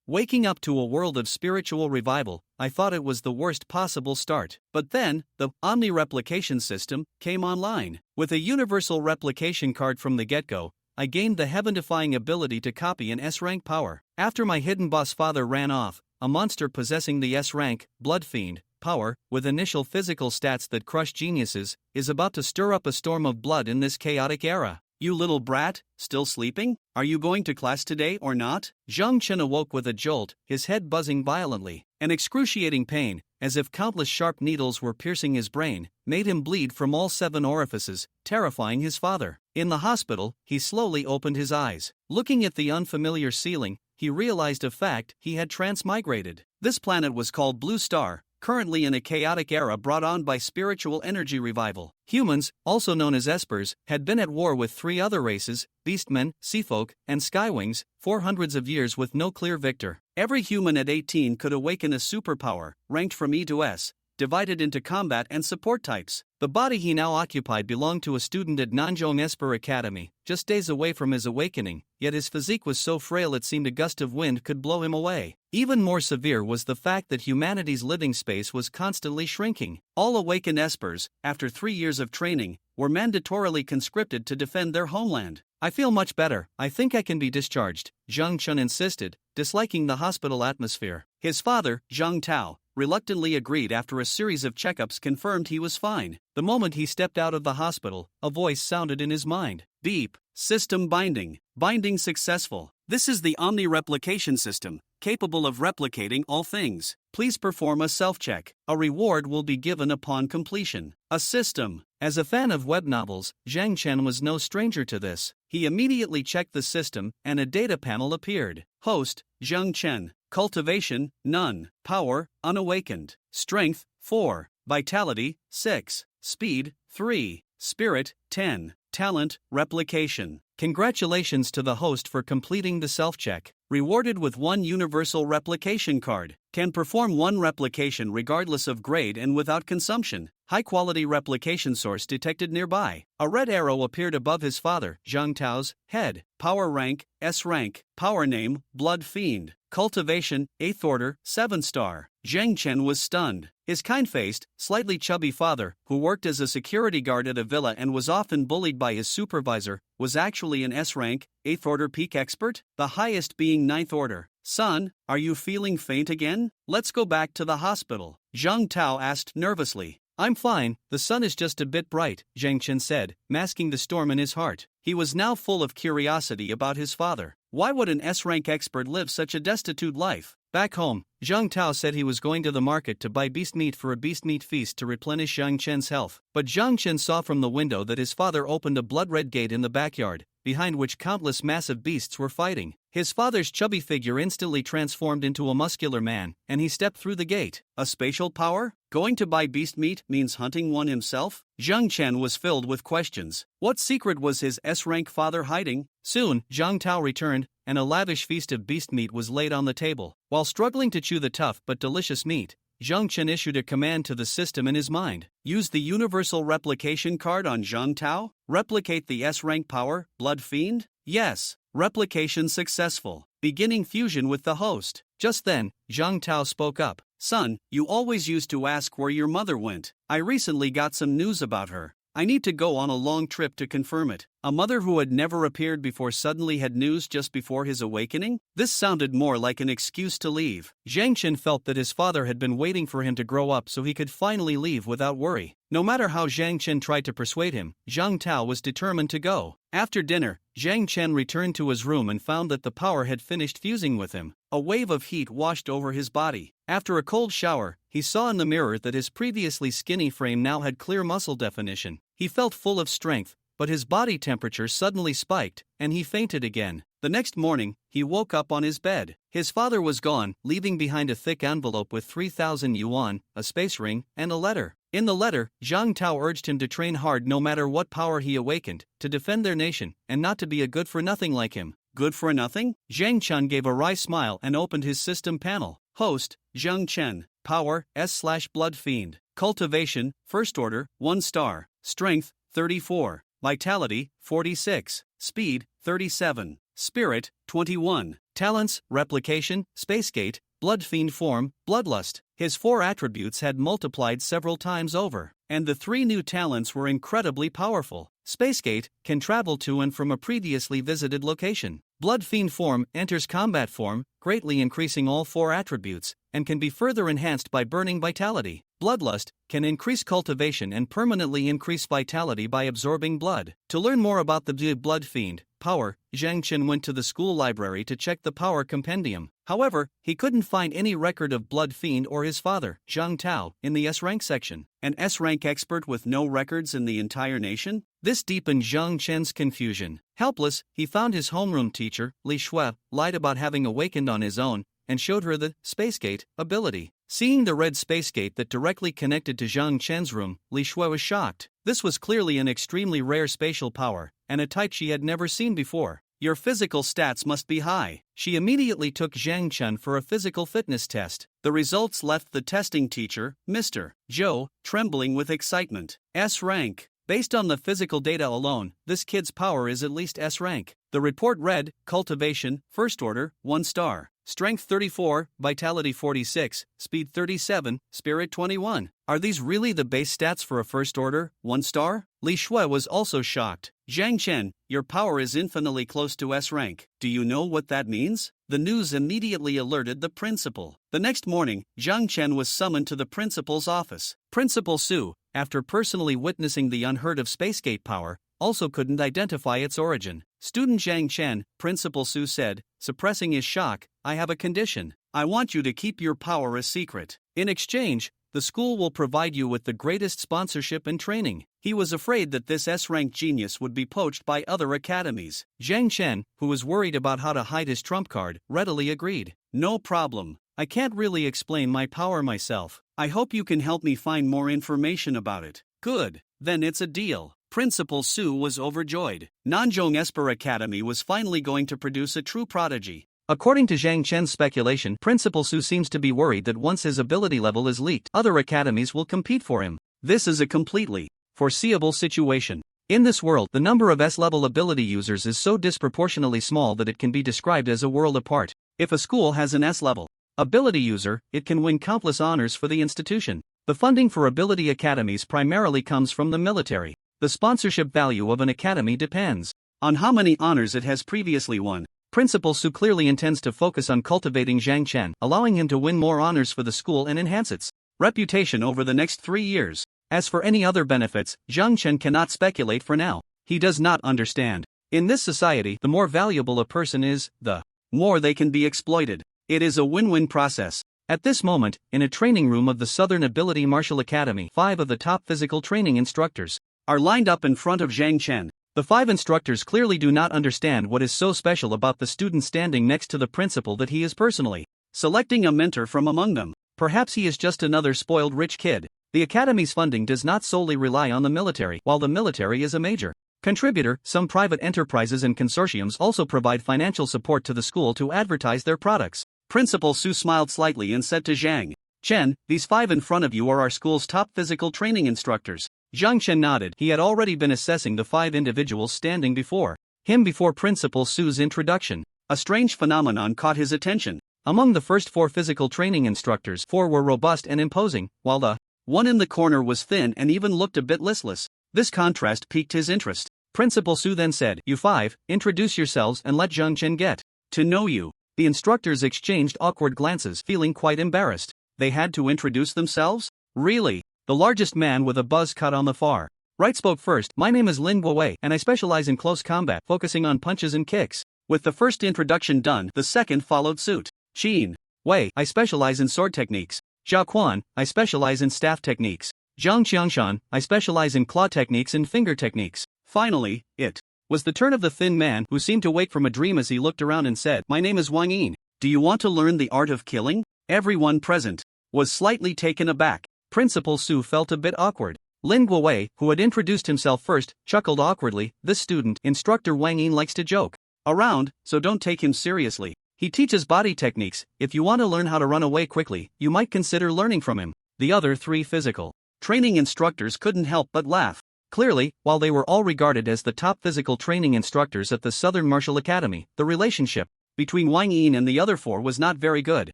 Waking up to a world of spiritual revival, I thought it was the worst possible start. But then, the omni-replication system came online. With a universal replication card from the get-go, I gained the heaven-defying ability to copy an S-rank power. After my hidden boss father ran off, a monster possessing the S-rank, Blood Fiend, power, with initial physical stats that crush geniuses, is about to stir up a storm of blood in this chaotic era. You little brat, still sleeping? Are you going to class today or not? Zhang Chen awoke with a jolt, his head buzzing violently. An excruciating pain, as if countless sharp needles were piercing his brain, made him bleed from all 7 orifices, terrifying his father. In the hospital, he slowly opened his eyes. Looking at the unfamiliar ceiling, he realized a fact: he had transmigrated. This planet was called Blue Star, currently in a chaotic era brought on by spiritual energy revival. Humans, also known as Espers, had been at war with 3 other races, Beastmen, Seafolk, and Skywings, for hundreds of years with no clear victor. Every human at 18 could awaken a superpower, ranked from E to S, divided into combat and support types. The body he now occupied belonged to a student at Nanjong Esper Academy, just days away from his awakening, yet his physique was so frail it seemed a gust of wind could blow him away. Even more severe was the fact that humanity's living space was constantly shrinking. All awakened Espers, after 3 years of training, were mandatorily conscripted to defend their homeland. I feel much better, I think I can be discharged, Zhang Chun insisted, disliking the hospital atmosphere. His father, Zhang Tao, reluctantly agreed after a series of checkups confirmed he was fine. The moment he stepped out of the hospital, a voice sounded in his mind. Beep. System binding. Binding successful. This is the omni-replication system, capable of replicating all things. Please perform a self-check. A reward will be given upon completion. A system. As a fan of web novels, Zhang Chen was no stranger to this. He immediately checked the system, and a data panel appeared. Host, Zhang Chen. Cultivation, none. Power, unawakened. Strength, 4. Vitality, 6. Speed, 3. Spirit, 10. Talent, replication. Congratulations to the host for completing the self-check. Rewarded with 1 universal replication card. Can perform 1 replication regardless of grade and without consumption. High-quality replication source detected nearby. A red arrow appeared above his father, Zhang Tao's, head. Power rank, S rank. Power name, Blood Fiend. Cultivation, 8th order, 7 star. Zhang Chen was stunned. His kind-faced, slightly chubby father, who worked as a security guard at a villa and was often bullied by his supervisor, was actually an S-rank, 8th order peak expert, the highest being 9th order. Son, are you feeling faint again? Let's go back to the hospital. Zhang Tao asked nervously. I'm fine, the sun is just a bit bright, Zhang Chen said, masking the storm in his heart. He was now full of curiosity about his father. Why would an S-rank expert live such a destitute life? Back home, Zhang Tao said he was going to the market to buy beast meat for a beast meat feast to replenish Zhang Chen's health. But Zhang Chen saw from the window that his father opened a blood-red gate in the backyard, behind which countless massive beasts were fighting. His father's chubby figure instantly transformed into a muscular man, and he stepped through the gate. A spatial power? Going to buy beast meat means hunting one himself? Zhang Chen was filled with questions. What secret was his S-rank father hiding? Soon, Zhang Tao returned, and a lavish feast of beast meat was laid on the table. While struggling to chew the tough but delicious meat, Zhang Chen issued a command to the system in his mind. Use the universal replication card on Zhang Tao? Replicate the S-rank power, Blood Fiend? Yes. Replication successful. Beginning fusion with the host. Just then, Zhang Tao spoke up. Son, you always used to ask where your mother went. I recently got some news about her. I need to go on a long trip to confirm it. A mother who had never appeared before suddenly had news just before his awakening? This sounded more like an excuse to leave. Zhang Chen felt that his father had been waiting for him to grow up so he could finally leave without worry. No matter how Zhang Chen tried to persuade him, Zhang Tao was determined to go. After dinner, Zhang Chen returned to his room and found that the power had finished fusing with him. A wave of heat washed over his body. After a cold shower, he saw in the mirror that his previously skinny frame now had clear muscle definition. He felt full of strength, but his body temperature suddenly spiked, and he fainted again. The next morning, he woke up on his bed. His father was gone, leaving behind a thick envelope with 3,000 yuan, a space ring, and a letter. In the letter, Zhang Tao urged him to train hard no matter what power he awakened, to defend their nation, and not to be a good-for-nothing like him. Good for nothing? Zhang Chen gave a wry smile and opened his system panel. Host, Zhang Chen. Power, S/Blood Fiend. Cultivation, 1st order, 1 star. Strength, 34. Vitality, 46. Speed, 37. Spirit, 21. Talents: Replication, Spacegate, Blood Fiend Form, Bloodlust. His 4 attributes had multiplied several times over, and the 3 new talents were incredibly powerful. Spacegate can travel to and from a previously visited location. Blood Fiend Form enters combat form, greatly increasing all 4 attributes, and can be further enhanced by burning vitality. Bloodlust can increase cultivation and permanently increase vitality by absorbing blood. To learn more about the Blood Fiend power, Zhang Chen went to the school library to check the power compendium. However, he couldn't find any record of Blood Fiend or his father, Zhang Tao, in the S-rank section. An S-rank expert with no records in the entire nation? This deepened Zhang Chen's confusion. Helpless, he found his homeroom teacher, Li Shui, lied about having awakened on his own, and showed her the Spacegate ability. Seeing the red Spacegate that directly connected to Zhang Chen's room, Li Shui was shocked. This was clearly an extremely rare spatial power, and a type she had never seen before. Your physical stats must be high. She immediately took Zhang Chen for a physical fitness test. The results left the testing teacher, Mr. Zhou, trembling with excitement. S rank. Based on the physical data alone, this kid's power is at least S rank. The report read: Cultivation, First Order, 1 star. Strength 34, Vitality 46, Speed 37, Spirit 21. Are these really the base stats for a First Order, 1 star? Li Shui was also shocked. Zhang Chen, your power is infinitely close to S rank. Do you know what that means? The news immediately alerted the principal. The next morning, Zhang Chen was summoned to the principal's office. Principal Su, after personally witnessing the unheard of Spacegate power, also couldn't identify its origin. Student Zhang Chen, Principal Su said, suppressing his shock, I have a condition. I want you to keep your power a secret. In exchange, the school will provide you with the greatest sponsorship and training. He was afraid that this S-rank genius would be poached by other academies. Zhang Chen, who was worried about how to hide his trump card, readily agreed. No problem. I can't really explain my power myself. I hope you can help me find more information about it. Good. Then it's a deal. Principal Su was overjoyed. Nanzhong Esper Academy was finally going to produce a true prodigy. According to Zhang Chen's speculation, Principal Su seems to be worried that once his ability level is leaked, other academies will compete for him. This is a completely foreseeable situation. In this world, the number of S-level ability users is so disproportionately small that it can be described as a world apart. If a school has an S-level ability user, it can win countless honors for the institution. The funding for ability academies primarily comes from the military. The sponsorship value of an academy depends on how many honors it has previously won. Principal Su clearly intends to focus on cultivating Zhang Chen, allowing him to win more honors for the school and enhance its reputation over the next 3 years. As for any other benefits, Zhang Chen cannot speculate for now. He does not understand. In this society, the more valuable a person is, the more they can be exploited. It is a win-win process. At this moment, in a training room of the Southern Ability Martial Academy, 5 of the top physical training instructors are lined up in front of Zhang Chen. The 5 instructors clearly do not understand what is so special about the student standing next to the principal that he is personally selecting a mentor from among them. Perhaps he is just another spoiled rich kid. The academy's funding does not solely rely on the military, while the military is a major contributor. Some private enterprises and consortiums also provide financial support to the school to advertise their products. Principal Su smiled slightly and said to Zhang Chen, these 5 in front of you are our school's top physical training instructors. Zhang Chen nodded. He had already been assessing the 5 individuals standing before him before Principal Su's introduction. A strange phenomenon caught his attention. Among the first 4 physical training instructors, 4 were robust and imposing, while the one in the corner was thin and even looked a bit listless. This contrast piqued his interest. Principal Su then said, You 5, introduce yourselves and let Zhang Chen get to know you. The instructors exchanged awkward glances, feeling quite embarrassed. They had to introduce themselves? Really? The largest man with a buzz cut on the far right spoke first. My name is Lin Guowei, and I specialize in close combat, focusing on punches and kicks. With the first introduction done, the second followed suit. Qin Wei, I specialize in sword techniques. Zhao Quan, I specialize in staff techniques. Zhang Qiangshan, I specialize in claw techniques and finger techniques. Finally, it was the turn of the thin man, who seemed to wake from a dream as he looked around and said, My name is Wang Yin. Do you want to learn the art of killing? Everyone present was slightly taken aback. Principal Su felt a bit awkward. Lin Guowei, who had introduced himself first, chuckled awkwardly. This student, Instructor Wang Yin, likes to joke around, so don't take him seriously. He teaches body techniques. If you want to learn how to run away quickly, you might consider learning from him. The other 3 physical training instructors couldn't help but laugh. Clearly, while they were all regarded as the top physical training instructors at the Southern Martial Academy, the relationship between Wang Yin and the other four was not very good.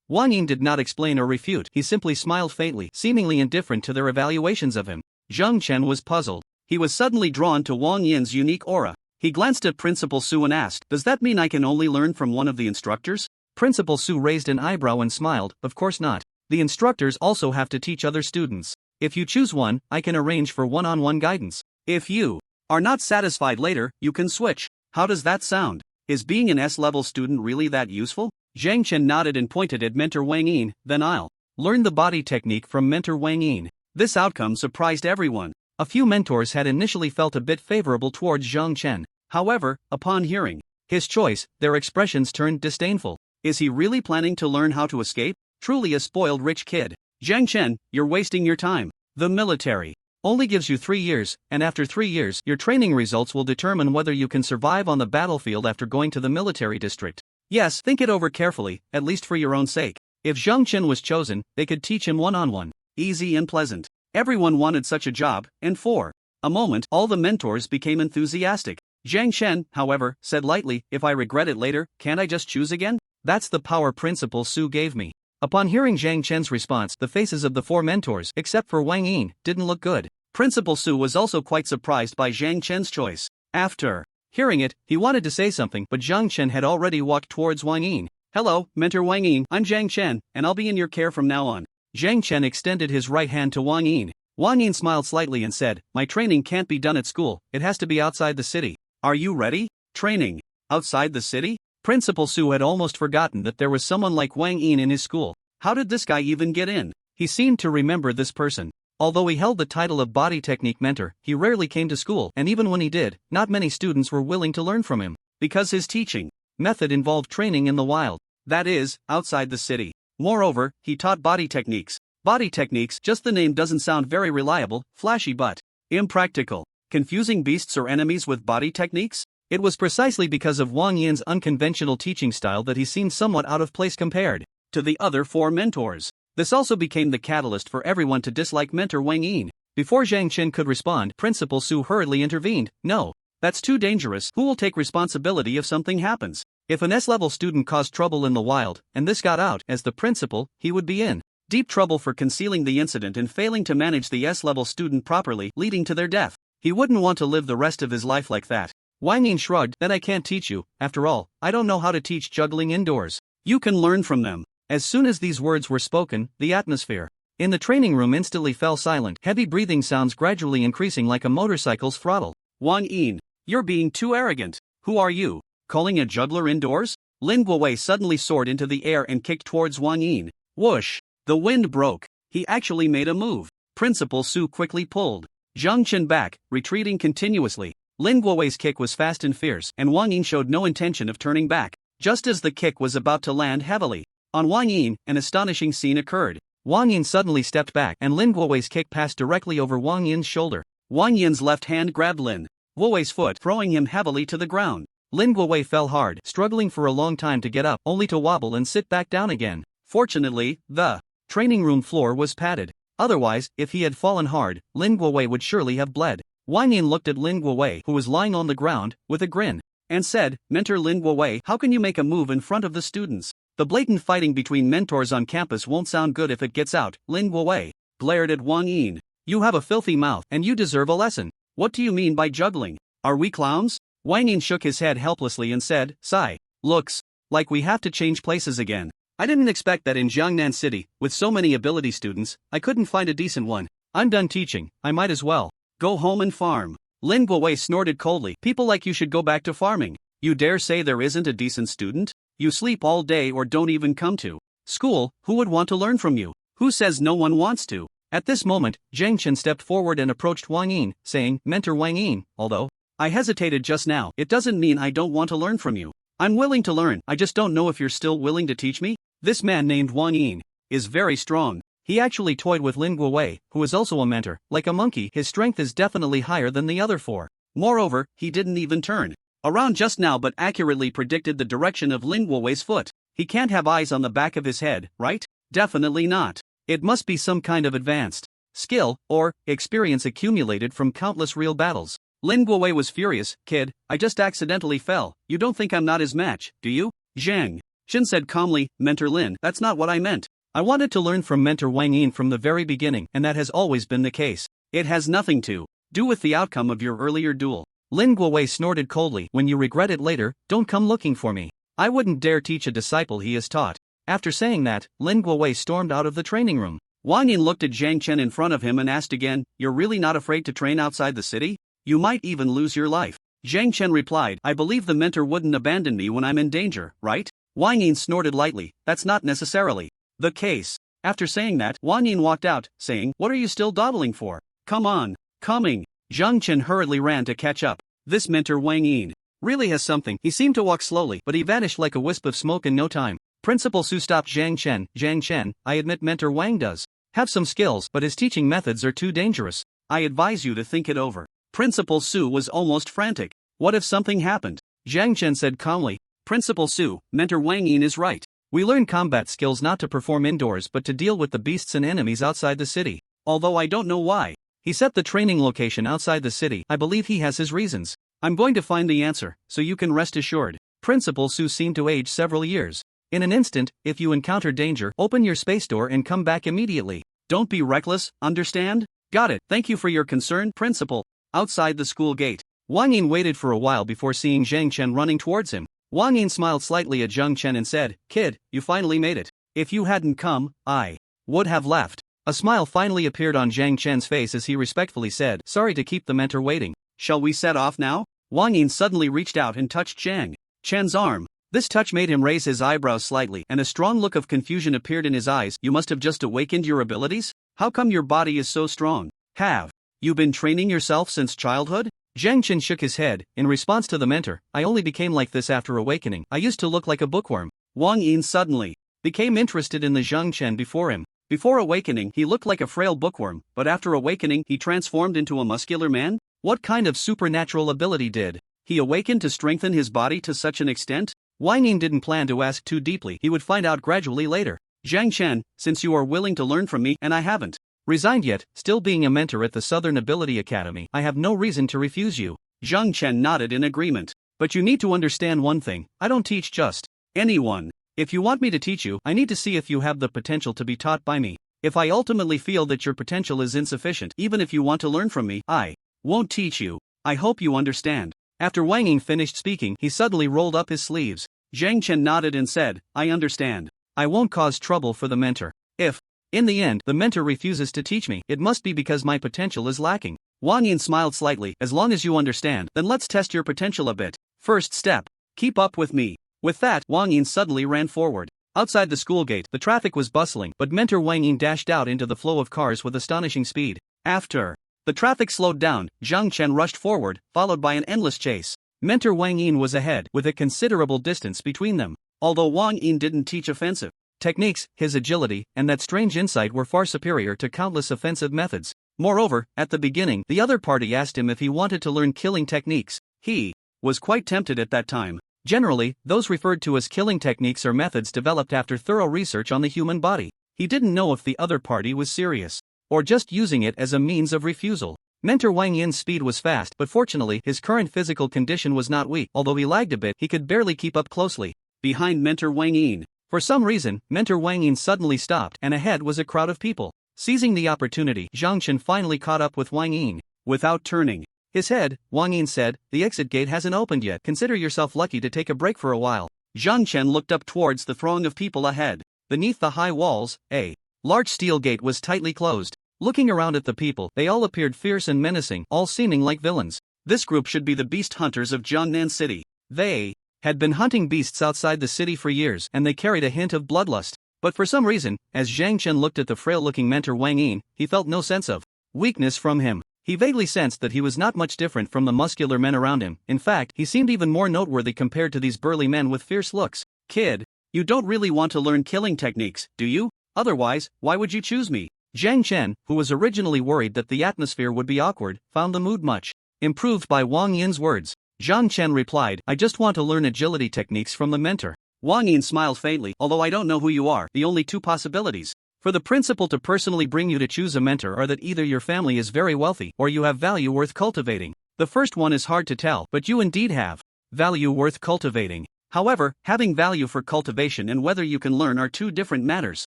Wang Yin did not explain or refute, he simply smiled faintly, seemingly indifferent to their evaluations of him. Zhang Chen was puzzled. He was suddenly drawn to Wang Yin's unique aura. He glanced at Principal Su and asked, "Does that mean I can only learn from one of the instructors?" Principal Su raised an eyebrow and smiled, "Of course not. The instructors also have to teach other students. If you choose one, I can arrange for one-on-one guidance. If you are not satisfied later, you can switch. How does that sound? Is being an S-level student really that useful?" Zhang Chen nodded and pointed at Mentor Wang Yin. "Then I'll learn the body technique from Mentor Wang Yin." This outcome surprised everyone. A few mentors had initially felt a bit favorable towards Zhang Chen. However, upon hearing his choice, their expressions turned disdainful. Is he really planning to learn how to escape? Truly a spoiled rich kid. Zhang Chen, you're wasting your time. The military only gives you 3 years, and after 3 years, your training results will determine whether you can survive on the battlefield after going to the military district. Yes, think it over carefully, at least for your own sake. If Zhang Chen was chosen, they could teach him one-on-one. Easy and pleasant. Everyone wanted such a job, and for a moment, all the mentors became enthusiastic. Zhang Chen, however, said lightly, "If I regret it later, can't I just choose again? That's the power Principal Su gave me." Upon hearing Zhang Chen's response, the faces of the 4 mentors, except for Wang Yin, didn't look good. Principal Su was also quite surprised by Zhang Chen's choice. After hearing it, he wanted to say something, but Zhang Chen had already walked towards Wang Yin. "Hello, Mentor Wang Yin, I'm Zhang Chen, and I'll be in your care from now on." Zhang Chen extended his right hand to Wang Yin. Wang Yin smiled slightly and said, "My training can't be done at school, it has to be outside the city. Are you ready? Training outside the city?" Principal Su had almost forgotten that there was someone like Wang Yin in his school. How did this guy even get in? He seemed to remember this person. Although he held the title of body technique mentor, he rarely came to school, and even when he did, not many students were willing to learn from him, because his teaching method involved training in the wild. That is, outside the city. Moreover, he taught body techniques. Body techniques, just the name doesn't sound very reliable, flashy but impractical. Confusing beasts or enemies with body techniques? It was precisely because of Wang Yin's unconventional teaching style that he seemed somewhat out of place compared to the other 4 mentors. This also became the catalyst for everyone to dislike Mentor Wang Yin. Before Zhang Chen could respond, Principal Su hurriedly intervened. "No, that's too dangerous. Who will take responsibility if something happens? If an S-level student caused trouble in the wild, and this got out, as the principal, he would be in deep trouble for concealing the incident and failing to manage the S-level student properly, leading to their death. He wouldn't want to live the rest of his life like that." Wang Yin shrugged. "Then I can't teach you. After all, I don't know how to teach juggling indoors. You can learn from them." As soon as these words were spoken, the atmosphere in the training room instantly fell silent, heavy breathing sounds gradually increasing like a motorcycle's throttle. "Wang Yin, you're being too arrogant. Who are you? Calling a juggler indoors?" Lin Guowei suddenly soared into the air and kicked towards Wang Yin. Whoosh! The wind broke. He actually made a move. Principal Su quickly pulled Zhang Chen back, retreating continuously. Lin Guowei's kick was fast and fierce, and Wang Yin showed no intention of turning back. Just as the kick was about to land heavily on Wang Yin, an astonishing scene occurred. Wang Yin suddenly stepped back, and Lin Guowei's kick passed directly over Wang Yin's shoulder. Wang Yin's left hand grabbed Lin Guowei's foot, throwing him heavily to the ground. Lin Guowei fell hard, struggling for a long time to get up, only to wobble and sit back down again. Fortunately, the training room floor was padded. Otherwise, if he had fallen hard, Lin Guowei would surely have bled. Wang Yin looked at Lin Guowei, who was lying on the ground, with a grin, and said, "Mentor Lin Guowei, how can you make a move in front of the students? The blatant fighting between mentors on campus won't sound good if it gets out." Lin Guowei glared at Wang Yin. "You have a filthy mouth, and you deserve a lesson. What do you mean by juggling? Are we clowns?" Wang Yin shook his head helplessly and said, "Sigh. Looks like we have to change places again. I didn't expect that in Jiangnan City, with so many ability students, I couldn't find a decent one. I'm done teaching, I might as well go home and farm." Lin Guowei snorted coldly. "People like you should go back to farming. You dare say there isn't a decent student? You sleep all day or don't even come to school. Who would want to learn from you? Who says no one wants to?" At this moment, Zhang Chen stepped forward and approached Wang Yin, saying, "Mentor Wang Yin, although I hesitated just now, it doesn't mean I don't want to learn from you. I'm willing to learn, I just don't know if you're still willing to teach me." This man named Wang Yin is very strong. He actually toyed with Lin Guowei, who is also a mentor. Like a monkey, his strength is definitely higher than the other 4. Moreover, he didn't even turn around just now but accurately predicted the direction of Lin Guowei's foot. He can't have eyes on the back of his head, right? Definitely not. It must be some kind of advanced skill or experience accumulated from countless real battles. Lin Guowei was furious. "Kid, I just accidentally fell. You don't think I'm not his match, do you? Zhang Chen said calmly, Mentor Lin, that's not what I meant. I wanted to learn from Mentor Wang Yin from the very beginning, and that has always been the case. It has nothing to do with the outcome of your earlier duel. Lin Guowei snorted coldly, when you regret it later, don't come looking for me. I wouldn't dare teach a disciple he has taught. After saying that, Lin Guowei stormed out of the training room. Wang Yin looked at Zhang Chen in front of him and asked again, you're really not afraid to train outside the city? You might even lose your life. Zhang Chen replied, I believe the mentor wouldn't abandon me when I'm in danger, right? Wang Yin snorted lightly, that's not necessarily the case. After saying that, Wang Yin walked out, saying, what are you still dawdling for? Come on, coming. Zhang Chen hurriedly ran to catch up. This mentor Wang Yin really has something. He seemed to walk slowly, but he vanished like a wisp of smoke in no time. Principal Su stopped Zhang Chen, I admit Mentor Wang does have some skills, but his teaching methods are too dangerous. I advise you to think it over. Principal Su was almost frantic. What if something happened? Zhang Chen said calmly. Principal Su, Mentor Wang Yin is right. We learn combat skills not to perform indoors but to deal with the beasts and enemies outside the city. Although I don't know why he set the training location outside the city, I believe he has his reasons. I'm going to find the answer, so you can rest assured. Principal Su seemed to age several years. In an instant, if you encounter danger, open your space door and come back immediately. Don't be reckless, understand? Got it, thank you for your concern, Principal. Outside the school gate, Wang Yin waited for a while before seeing Zhang Chen running towards him. Wang Yin smiled slightly at Zhang Chen and said, Kid, you finally made it. If you hadn't come, I would have left. A smile finally appeared on Zhang Chen's face as he respectfully said, sorry to keep the mentor waiting. Shall we set off now? Wang Yin suddenly reached out and touched Zhang Chen's arm. This touch made him raise his eyebrows slightly, and a strong look of confusion appeared in his eyes. You must have just awakened your abilities? How come your body is so strong? Have you been training yourself since childhood? Zhang Chen shook his head. In response to the mentor, I only became like this after awakening. I used to look like a bookworm. Wang Yin suddenly became interested in the Zhang Chen before him. Before awakening, he looked like a frail bookworm, but after awakening, he transformed into a muscular man? What kind of supernatural ability did he awaken to strengthen his body to such an extent? Wang Yin didn't plan to ask too deeply. He would find out gradually later. Zhang Chen, since you are willing to learn from me and I haven't resigned yet, still being a mentor at the Southern Ability Academy, I have no reason to refuse you. Zhang Chen nodded in agreement. But you need to understand one thing, I don't teach just anyone. If you want me to teach you, I need to see if you have the potential to be taught by me. If I ultimately feel that your potential is insufficient, even if you want to learn from me, I won't teach you. I hope you understand. After Wang Yin finished speaking, he suddenly rolled up his sleeves. Zhang Chen nodded and said, I understand. I won't cause trouble for the mentor. If, in the end, the mentor refuses to teach me, it must be because my potential is lacking. Wang Yin smiled slightly. As long as you understand, then let's test your potential a bit. First step, keep up with me. With that, Wang Yin suddenly ran forward. Outside the school gate, the traffic was bustling, but Mentor Wang Yin dashed out into the flow of cars with astonishing speed. After the traffic slowed down, Zhang Chen rushed forward, followed by an endless chase. Mentor Wang Yin was ahead, with a considerable distance between them. Although Wang Yin didn't teach offensive techniques, his agility and that strange insight were far superior to countless offensive methods. Moreover, at the beginning, the other party asked him if he wanted to learn killing techniques. He was quite tempted at that time. Generally, those referred to as killing techniques are methods developed after thorough research on the human body. He didn't know if the other party was serious or just using it as a means of refusal. Mentor Wang Yin's speed was fast, but fortunately his current physical condition was not weak. Although he lagged a bit, he could barely keep up closely behind Mentor Wang Yin. For some reason, Mentor Wang Yin suddenly stopped, and ahead was a crowd of people. Seizing the opportunity, Zhang Chen finally caught up with Wang Yin. Without turning his head, Wang Yin said, the exit gate hasn't opened yet. Consider yourself lucky to take a break for a while. Zhang Chen looked up towards the throng of people ahead. Beneath the high walls, a large steel gate was tightly closed. Looking around at the people, they all appeared fierce and menacing, all seeming like villains. This group should be the beast hunters of Jiangnan City. They had been hunting beasts outside the city for years, and they carried a hint of bloodlust. But for some reason, as Zhang Chen looked at the frail-looking mentor Wang Yin, he felt no sense of weakness from him. He vaguely sensed that he was not much different from the muscular men around him. In fact, he seemed even more noteworthy compared to these burly men with fierce looks. Kid, you don't really want to learn killing techniques, do you? Otherwise, why would you choose me? Zhang Chen, who was originally worried that the atmosphere would be awkward, found the mood much improved by Wang Yin's words. Zhang Chen replied, I just want to learn agility techniques from the mentor. Wang Yin smiled faintly, although I don't know who you are. The only two possibilities for the principal to personally bring you to choose a mentor are that either your family is very wealthy or you have value worth cultivating. The first one is hard to tell, but you indeed have value worth cultivating. However, having value for cultivation and whether you can learn are two different matters.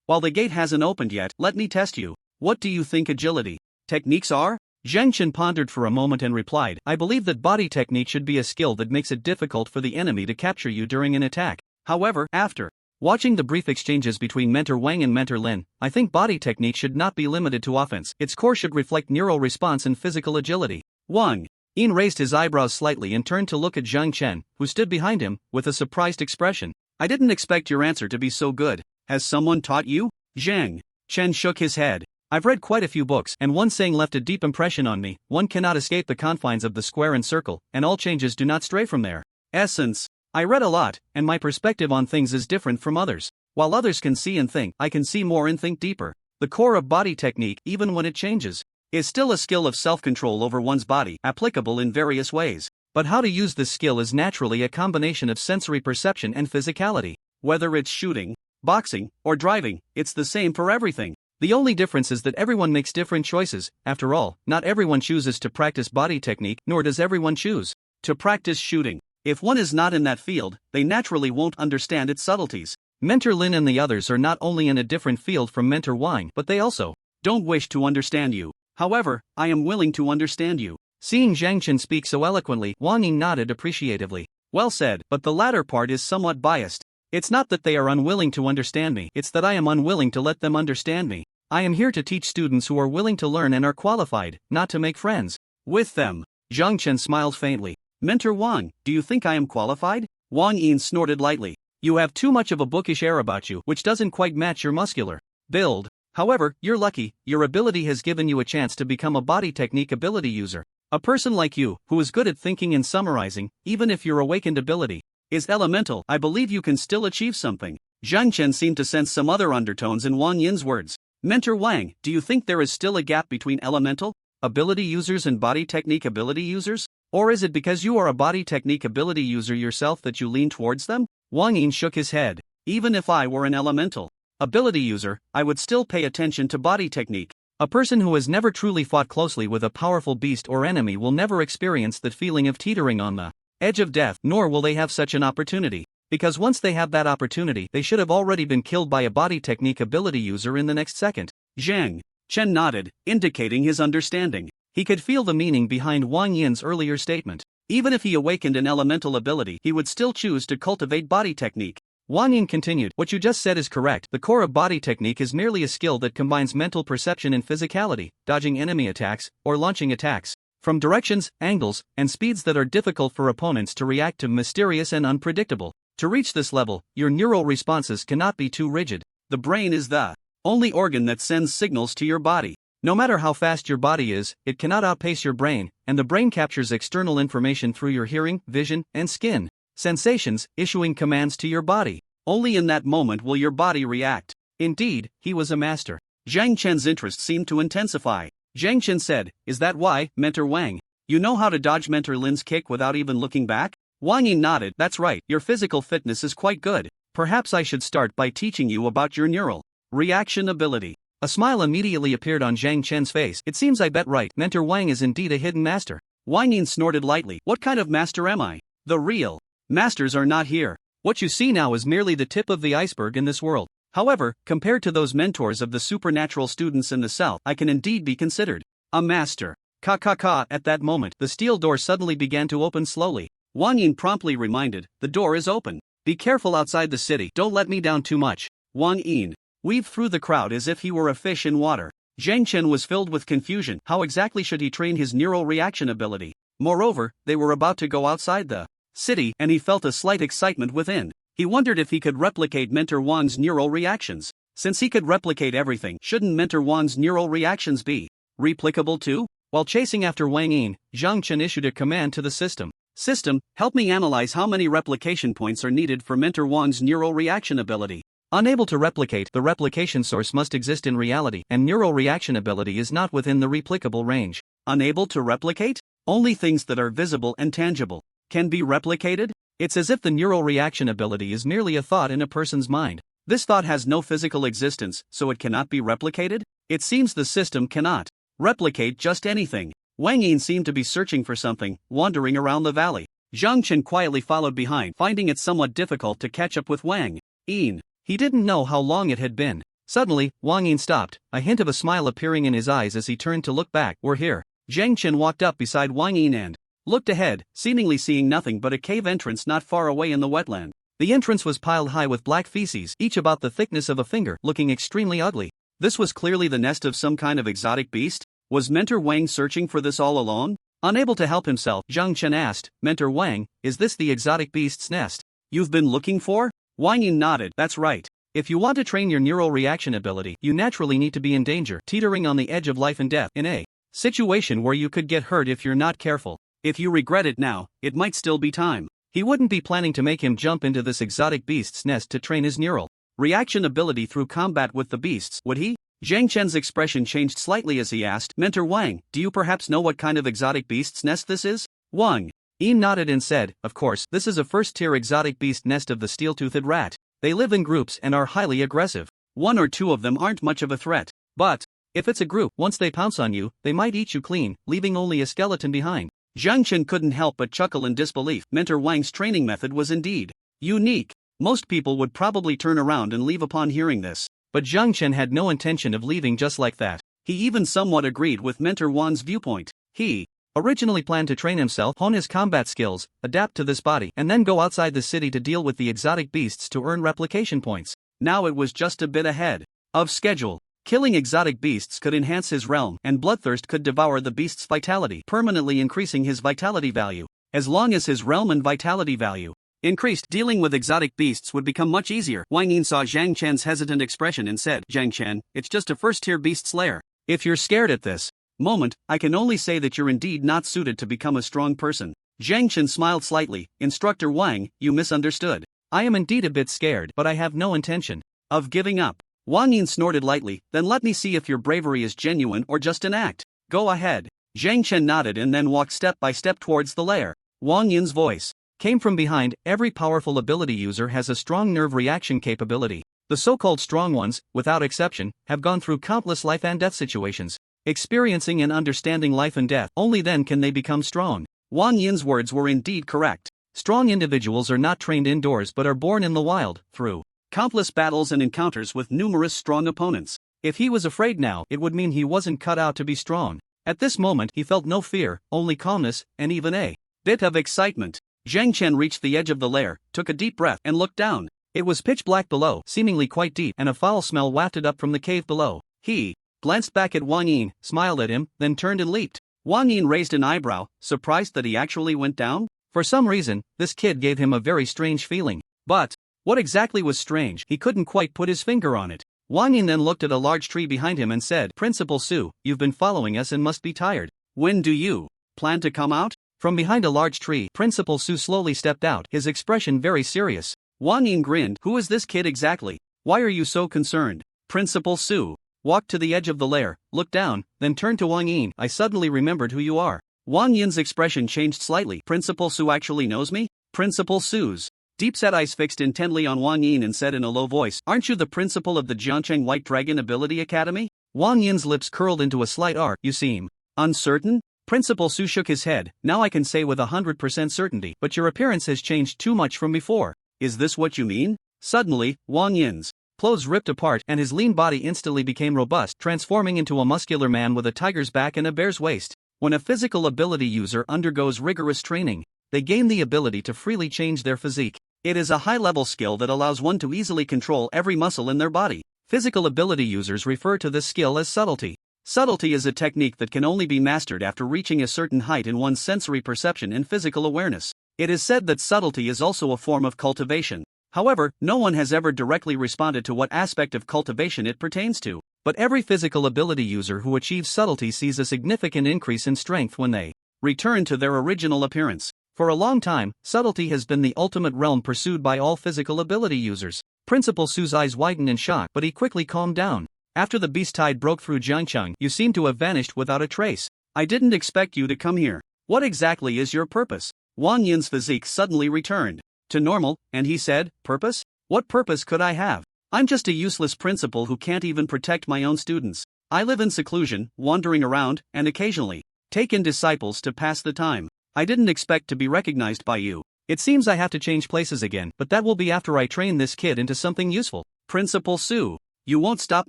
While the gate hasn't opened yet, let me test you. What do you think agility techniques are? Zhang Chen pondered for a moment and replied, I believe that body technique should be a skill that makes it difficult for the enemy to capture you during an attack. However, after watching the brief exchanges between Mentor Wang and Mentor Lin, I think body technique should not be limited to offense. Its core should reflect neural response and physical agility. Wang Yin raised his eyebrows slightly and turned to look at Zhang Chen, who stood behind him, with a surprised expression. I didn't expect your answer to be so good. Has someone taught you? Zhang Chen shook his head. I've read quite a few books, and one saying left a deep impression on me: one cannot escape the confines of the square and circle, and all changes do not stray from their essence. I read a lot, and my perspective on things is different from others. While others can see and think, I can see more and think deeper. The core of body technique, even when it changes, is still a skill of self-control over one's body, applicable in various ways. But how to use this skill is naturally a combination of sensory perception and physicality. Whether it's shooting, boxing, or driving, it's the same for everything. The only difference is that everyone makes different choices. After all, not everyone chooses to practice body technique, nor does everyone choose to practice shooting. If one is not in that field, they naturally won't understand its subtleties. Mentor Lin and the others are not only in a different field from Mentor Wang, but they also don't wish to understand you. However, I am willing to understand you. Seeing Zhang Chen speak so eloquently, Wang Ying nodded appreciatively. Well said, but the latter part is somewhat biased. It's not that they are unwilling to understand me, it's that I am unwilling to let them understand me. I am here to teach students who are willing to learn and are qualified, not to make friends with them. Zhang Chen smiled faintly. Mentor Wang, do you think I am qualified? Wang Yin snorted lightly. You have too much of a bookish air about you, which doesn't quite match your muscular build. However, you're lucky, your ability has given you a chance to become a body technique ability user. A person like you, who is good at thinking and summarizing, even if your awakened ability is elemental, I believe you can still achieve something. Zhang Chen seemed to sense some other undertones in Wang Yin's words. Mentor Wang, do you think there is still a gap between elemental ability users and body technique ability users? Or is it because you are a body technique ability user yourself that you lean towards them? Wang Yin shook his head. Even if I were an elemental ability user, I would still pay attention to body technique. A person who has never truly fought closely with a powerful beast or enemy will never experience that feeling of teetering on the edge of death, nor will they have such an opportunity. Because once they have that opportunity, they should have already been killed by a body technique ability user in the next second. Zhang Chen nodded, indicating his understanding. He could feel the meaning behind Wang Yin's earlier statement. Even if he awakened an elemental ability, he would still choose to cultivate body technique. Wang Yin continued, what you just said is correct. The core of body technique is merely a skill that combines mental perception and physicality, dodging enemy attacks, or launching attacks from directions, angles, and speeds that are difficult for opponents to react to, mysterious and unpredictable. To reach this level, your neural responses cannot be too rigid. The brain is the only organ that sends signals to your body. No matter how fast your body is, it cannot outpace your brain, and the brain captures external information through your hearing, vision, and skin sensations, issuing commands to your body. Only in that moment will your body react. Indeed, he was a master. Zhang Chen's interest seemed to intensify. Zhang Chen said, is that why, Mentor Wang, you know how to dodge Mentor Lin's kick without even looking back? Wang Yin nodded, that's right, your physical fitness is quite good. Perhaps I should start by teaching you about your neural reaction ability. A smile immediately appeared on Zhang Chen's face. It seems I bet right, Mentor Wang is indeed a hidden master. Wang Yin snorted lightly. What kind of master am I? The real masters are not here. What you see now is merely the tip of the iceberg in this world. However, compared to those mentors of the supernatural students in the south, I can indeed be considered a master. Ka. At that moment, the steel door suddenly began to open slowly. Wang Yin promptly reminded, the door is open. Be careful outside the city, don't let me down too much. Wang Yin weaved through the crowd as if he were a fish in water. Zhang Chen was filled with confusion. How exactly should he train his neural reaction ability? Moreover, they were about to go outside the city, and he felt a slight excitement within. He wondered if he could replicate Mentor Wang's neural reactions. Since he could replicate everything, shouldn't Mentor Wang's neural reactions be replicable too? While chasing after Wang Yin, Zhang Chen issued a command to the system. System, help me analyze how many replication points are needed for Mentor Wang's neural reaction ability. Unable to replicate, the replication source must exist in reality, and neural reaction ability is not within the replicable range. Unable to replicate? Only things that are visible and tangible can be replicated? It's as if the neural reaction ability is merely a thought in a person's mind. This thought has no physical existence, so it cannot be replicated? It seems the system cannot replicate just anything. Wang Yin seemed to be searching for something, wandering around the valley. Zhang Chen quietly followed behind, finding it somewhat difficult to catch up with Wang Yin. He didn't know how long it had been. Suddenly, Wang Yin stopped, a hint of a smile appearing in his eyes as he turned to look back. We're here. Zhang Chen walked up beside Wang Yin and looked ahead, seemingly seeing nothing but a cave entrance not far away in the wetland. The entrance was piled high with black feces, each about the thickness of a finger, looking extremely ugly. This was clearly the nest of some kind of exotic beast. Was Mentor Wang searching for this all alone? Unable to help himself, Zhang Chen asked, Mentor Wang, is this the exotic beast's nest you've been looking for? Wang Yin nodded. That's right. If you want to train your neural reaction ability, you naturally need to be in danger, teetering on the edge of life and death, in a situation where you could get hurt if you're not careful. If you regret it now, it might still be time. He wouldn't be planning to make him jump into this exotic beast's nest to train his neural reaction ability through combat with the beasts, would he? Zhang Chen's expression changed slightly as he asked, Mentor Wang, do you perhaps know what kind of exotic beast's nest this is? Wang Yin nodded and said, of course, this is a first-tier exotic beast nest of the steel-toothed rat. They live in groups and are highly aggressive. One or two of them aren't much of a threat. But if it's a group, once they pounce on you, they might eat you clean, leaving only a skeleton behind. Zhang Chen couldn't help but chuckle in disbelief. Mentor Wang's training method was indeed unique. Most people would probably turn around and leave upon hearing this. But Zhang Chen had no intention of leaving just like that. He even somewhat agreed with Mentor Wang's viewpoint. He originally planned to train himself, hone his combat skills, adapt to this body, and then go outside the city to deal with the exotic beasts to earn replication points. Now it was just a bit ahead of schedule. Killing exotic beasts could enhance his realm, and bloodthirst could devour the beast's vitality, permanently increasing his vitality value. As long as his realm and vitality value increased, dealing with exotic beasts would become much easier. Wang Yin saw Zhang Chen's hesitant expression and said, Zhang Chen, it's just a first-tier beast's lair. If you're scared at this moment, I can only say that you're indeed not suited to become a strong person. Zhang Chen smiled slightly. Instructor Wang, you misunderstood. I am indeed a bit scared, but I have no intention of giving up. Wang Yin snorted lightly. Then let me see if your bravery is genuine or just an act. Go ahead. Zhang Chen nodded and then walked step by step towards the lair. Wang Yin's voice came from behind. Every powerful ability user has a strong nerve reaction capability. The so-called strong ones, without exception, have gone through countless life and death situations. Experiencing and understanding life and death, only then can they become strong. Wang Yin's words were indeed correct. Strong individuals are not trained indoors but are born in the wild, through countless battles and encounters with numerous strong opponents. If he was afraid now, it would mean he wasn't cut out to be strong. At this moment he felt no fear, only calmness, and even a bit of excitement. Zhang Chen reached the edge of the lair, took a deep breath, and looked down. It was pitch black below, seemingly quite deep, and a foul smell wafted up from the cave below. He glanced back at Wang Yin, smiled at him, then turned and leaped. Wang Yin raised an eyebrow, surprised that he actually went down. For some reason, this kid gave him a very strange feeling. But what exactly was strange? He couldn't quite put his finger on it. Wang Yin then looked at a large tree behind him and said, Principal Su, you've been following us and must be tired. When do you plan to come out? From behind a large tree, Principal Su slowly stepped out, his expression very serious. Wang Yin grinned. Who is this kid exactly? Why are you so concerned? Principal Su walked to the edge of the lair, looked down, then turned to Wang Yin. I suddenly remembered who you are. Wang Yin's expression changed slightly. Principal Su actually knows me? Principal Su's deep-set eyes fixed intently on Wang Yin and said in a low voice, Aren't you the principal of the Jiangcheng White Dragon Ability Academy? Wang Yin's lips curled into a slight arc. You seem uncertain? Principal Su shook his head. Now I can say with 100% certainty, but your appearance has changed too much from before. Is this what you mean? Suddenly, Wang Yin's clothes ripped apart and his lean body instantly became robust, transforming into a muscular man with a tiger's back and a bear's waist. When a physical ability user undergoes rigorous training, they gain the ability to freely change their physique. It is a high-level skill that allows one to easily control every muscle in their body. Physical ability users refer to this skill as subtlety. Subtlety is a technique that can only be mastered after reaching a certain height in one's sensory perception and physical awareness. It is said that subtlety is also a form of cultivation. However, no one has ever directly responded to what aspect of cultivation it pertains to. But every physical ability user who achieves subtlety sees a significant increase in strength when they return to their original appearance. For a long time, subtlety has been the ultimate realm pursued by all physical ability users. Principal Su's eyes widened in shock, but he quickly calmed down. After the beast tide broke through Jiangcheng, you seem to have vanished without a trace. I didn't expect you to come here. What exactly is your purpose? Wang Yin's physique suddenly returned to normal, and he said, Purpose? What purpose could I have? I'm just a useless principal who can't even protect my own students. I live in seclusion, wandering around, and occasionally take in disciples to pass the time. I didn't expect to be recognized by you. It seems I have to change places again, but that will be after I train this kid into something useful. Principal Su. You won't stop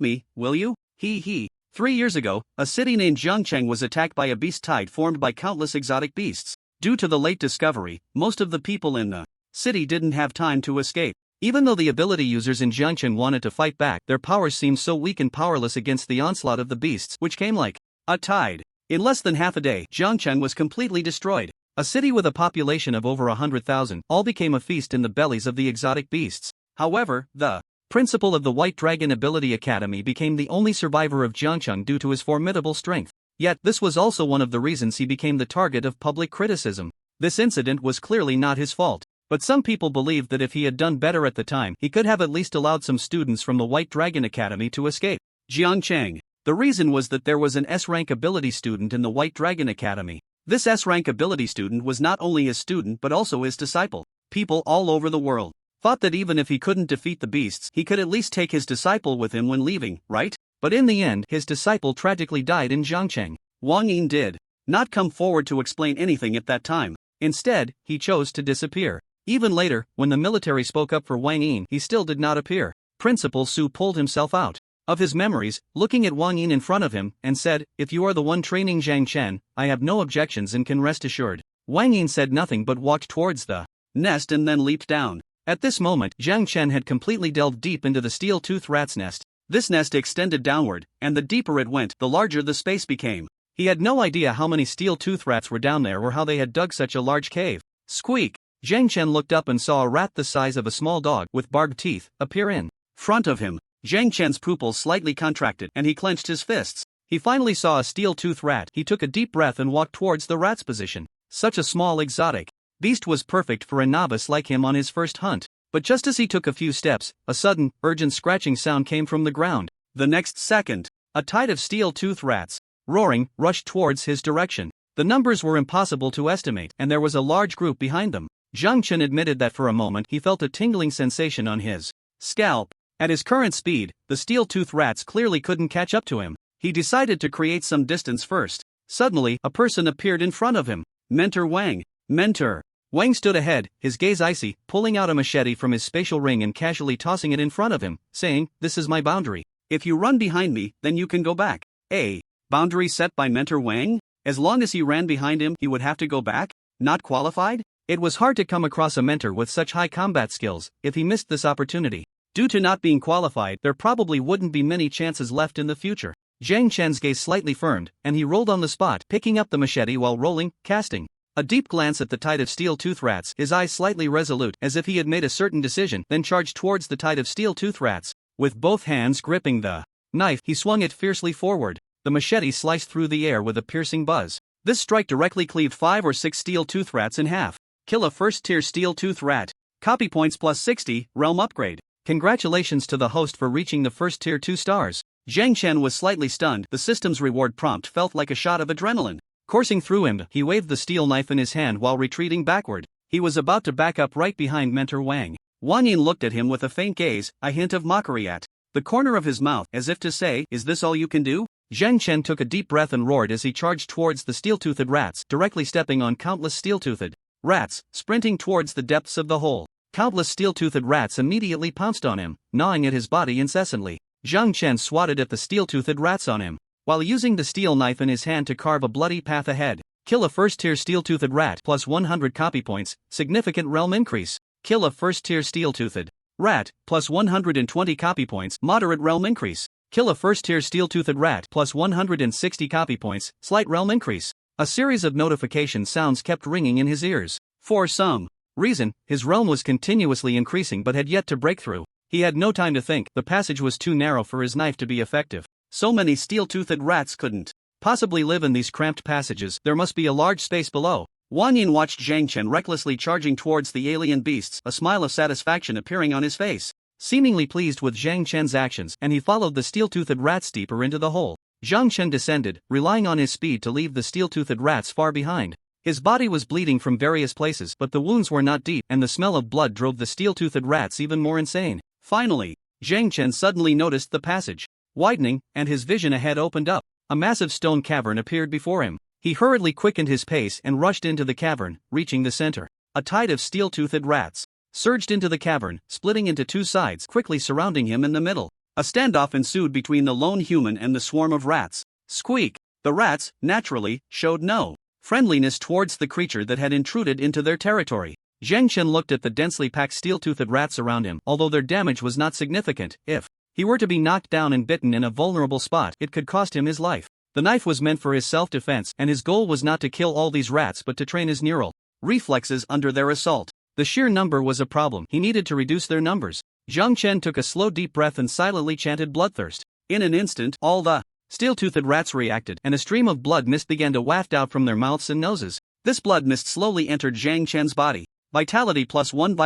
me, will you? He. 3 years ago, a city named Zhangcheng was attacked by a beast tide formed by countless exotic beasts. Due to the late discovery, most of the people in the city didn't have time to escape. Even though the ability users in Zhangcheng wanted to fight back, their powers seemed so weak and powerless against the onslaught of the beasts, which came like a tide. In less than half a day, Zhangcheng was completely destroyed. A city with a population of over 100,000 all became a feast in the bellies of the exotic beasts. However, the principal of the White Dragon Ability Academy became the only survivor of Zhangcheng due to his formidable strength. Yet, this was also one of the reasons he became the target of public criticism. This incident was clearly not his fault. But some people believed that if he had done better at the time, he could have at least allowed some students from the White Dragon Academy to escape. Jiangcheng. The reason was that there was an S-rank ability student in the White Dragon Academy. This S-rank ability student was not only his student but also his disciple. People all over the world thought that even if he couldn't defeat the beasts, he could at least take his disciple with him when leaving, right? But in the end, his disciple tragically died in Zhangcheng. Wang Yin did not come forward to explain anything at that time. Instead, he chose to disappear. Even later, when the military spoke up for Wang Yin, he still did not appear. Principal Su pulled himself out of his memories, looking at Wang Yin in front of him, and said, "If you are the one training Zhang Chen, I have no objections and can rest assured." Wang Yin said nothing but walked towards the nest and then leaped down. At this moment, Zhang Chen had completely delved deep into the steel-toothed rat's nest. This nest extended downward, and the deeper it went, the larger the space became. He had no idea how many steel-toothed rats were down there or how they had dug such a large cave. Squeak! Zhang Chen looked up and saw a rat the size of a small dog with barbed teeth appear in front of him. Zhang Chen's pupils slightly contracted and he clenched his fists. He finally saw a steel-toothed rat. He took a deep breath and walked towards the rat's position. Such a small exotic beast was perfect for a novice like him on his first hunt. But just as he took a few steps, a sudden, urgent scratching sound came from the ground. The next second, a tide of steel-toothed rats, roaring, rushed towards his direction. The numbers were impossible to estimate, and there was a large group behind them. Zhang Chen admitted that for a moment he felt a tingling sensation on his scalp. At his current speed, the steel-toothed rats clearly couldn't catch up to him. He decided to create some distance first. Suddenly, a person appeared in front of him. Mentor Wang. Mentor. Wang stood ahead, his gaze icy, pulling out a machete from his spatial ring and casually tossing it in front of him, saying, "This is my boundary. If you run behind me, then you can go back." A boundary set by Mentor Wang? As long as he ran behind him, he would have to go back? Not qualified? It was hard to come across a mentor with such high combat skills. If he missed this opportunity due to not being qualified, there probably wouldn't be many chances left in the future. Zhang Chen's gaze slightly firmed, and he rolled on the spot, picking up the machete while rolling, casting a deep glance at the tide of steel-toothed rats, his eyes slightly resolute, as if he had made a certain decision, then charged towards the tide of steel-toothed rats. With both hands gripping the knife, he swung it fiercely forward. The machete sliced through the air with a piercing buzz. This strike directly cleaved 5 or 6 steel-toothed rats in half. Kill a first-tier steel-toothed rat. Copy points plus 60, realm upgrade. Congratulations to the host for reaching the first tier 2 stars. Zhang Chen was slightly stunned. The system's reward prompt felt like a shot of adrenaline. Coursing through him, he waved the steel knife in his hand while retreating backward. He was about to back up right behind Mentor Wang. Wang Yin looked at him with a faint gaze, a hint of mockery at the corner of his mouth, as if to say, "Is this all you can do?" Zhang Chen took a deep breath and roared as he charged towards the steel-toothed rats, directly stepping on countless steel-toothed rats, sprinting towards the depths of the hole. Countless steel-toothed rats immediately pounced on him, gnawing at his body incessantly. Zhang Chen swatted at the steel-toothed rats on him, while using the steel knife in his hand to carve a bloody path ahead. Kill a first-tier steel-toothed rat plus 100 copy points, significant realm increase. Kill a first-tier steel-toothed rat plus 120 copy points, moderate realm increase. Kill a first-tier steel-toothed rat plus 160 copy points, slight realm increase. A series of notification sounds kept ringing in his ears. For some reason, his realm was continuously increasing but had yet to break through. He had no time to think. The passage was too narrow for his knife to be effective. So many steel-toothed rats couldn't possibly live in these cramped passages. There must be a large space below. Wang Yin watched Zhang Chen recklessly charging towards the alien beasts, a smile of satisfaction appearing on his face. Seemingly pleased with Zhang Chen's actions, and he followed the steel-toothed rats deeper into the hole. Zhang Chen descended, relying on his speed to leave the steel-toothed rats far behind. His body was bleeding from various places, but the wounds were not deep, and the smell of blood drove the steel-toothed rats even more insane. Finally, Zhang Chen suddenly noticed the passage widening, and his vision ahead opened up. A massive stone cavern appeared before him. He hurriedly quickened his pace and rushed into the cavern, reaching the center. A tide of steel-toothed rats surged into the cavern, splitting into two sides, quickly surrounding him in the middle. A standoff ensued between the lone human and the swarm of rats. Squeak! The rats, naturally, showed no friendliness towards the creature that had intruded into their territory. Zhang Chen looked at the densely packed steel-toothed rats around him. Although their damage was not significant, if he were to be knocked down and bitten in a vulnerable spot, it could cost him his life. The knife was meant for his self-defense, and his goal was not to kill all these rats but to train his neural reflexes under their assault. The sheer number was a problem. He needed to reduce their numbers. Zhang Chen took a slow deep breath and silently chanted bloodthirst. In an instant, all the steel-toothed rats reacted, and a stream of blood mist began to waft out from their mouths and noses. This blood mist slowly entered Zhang Chen's body. Vitality plus 1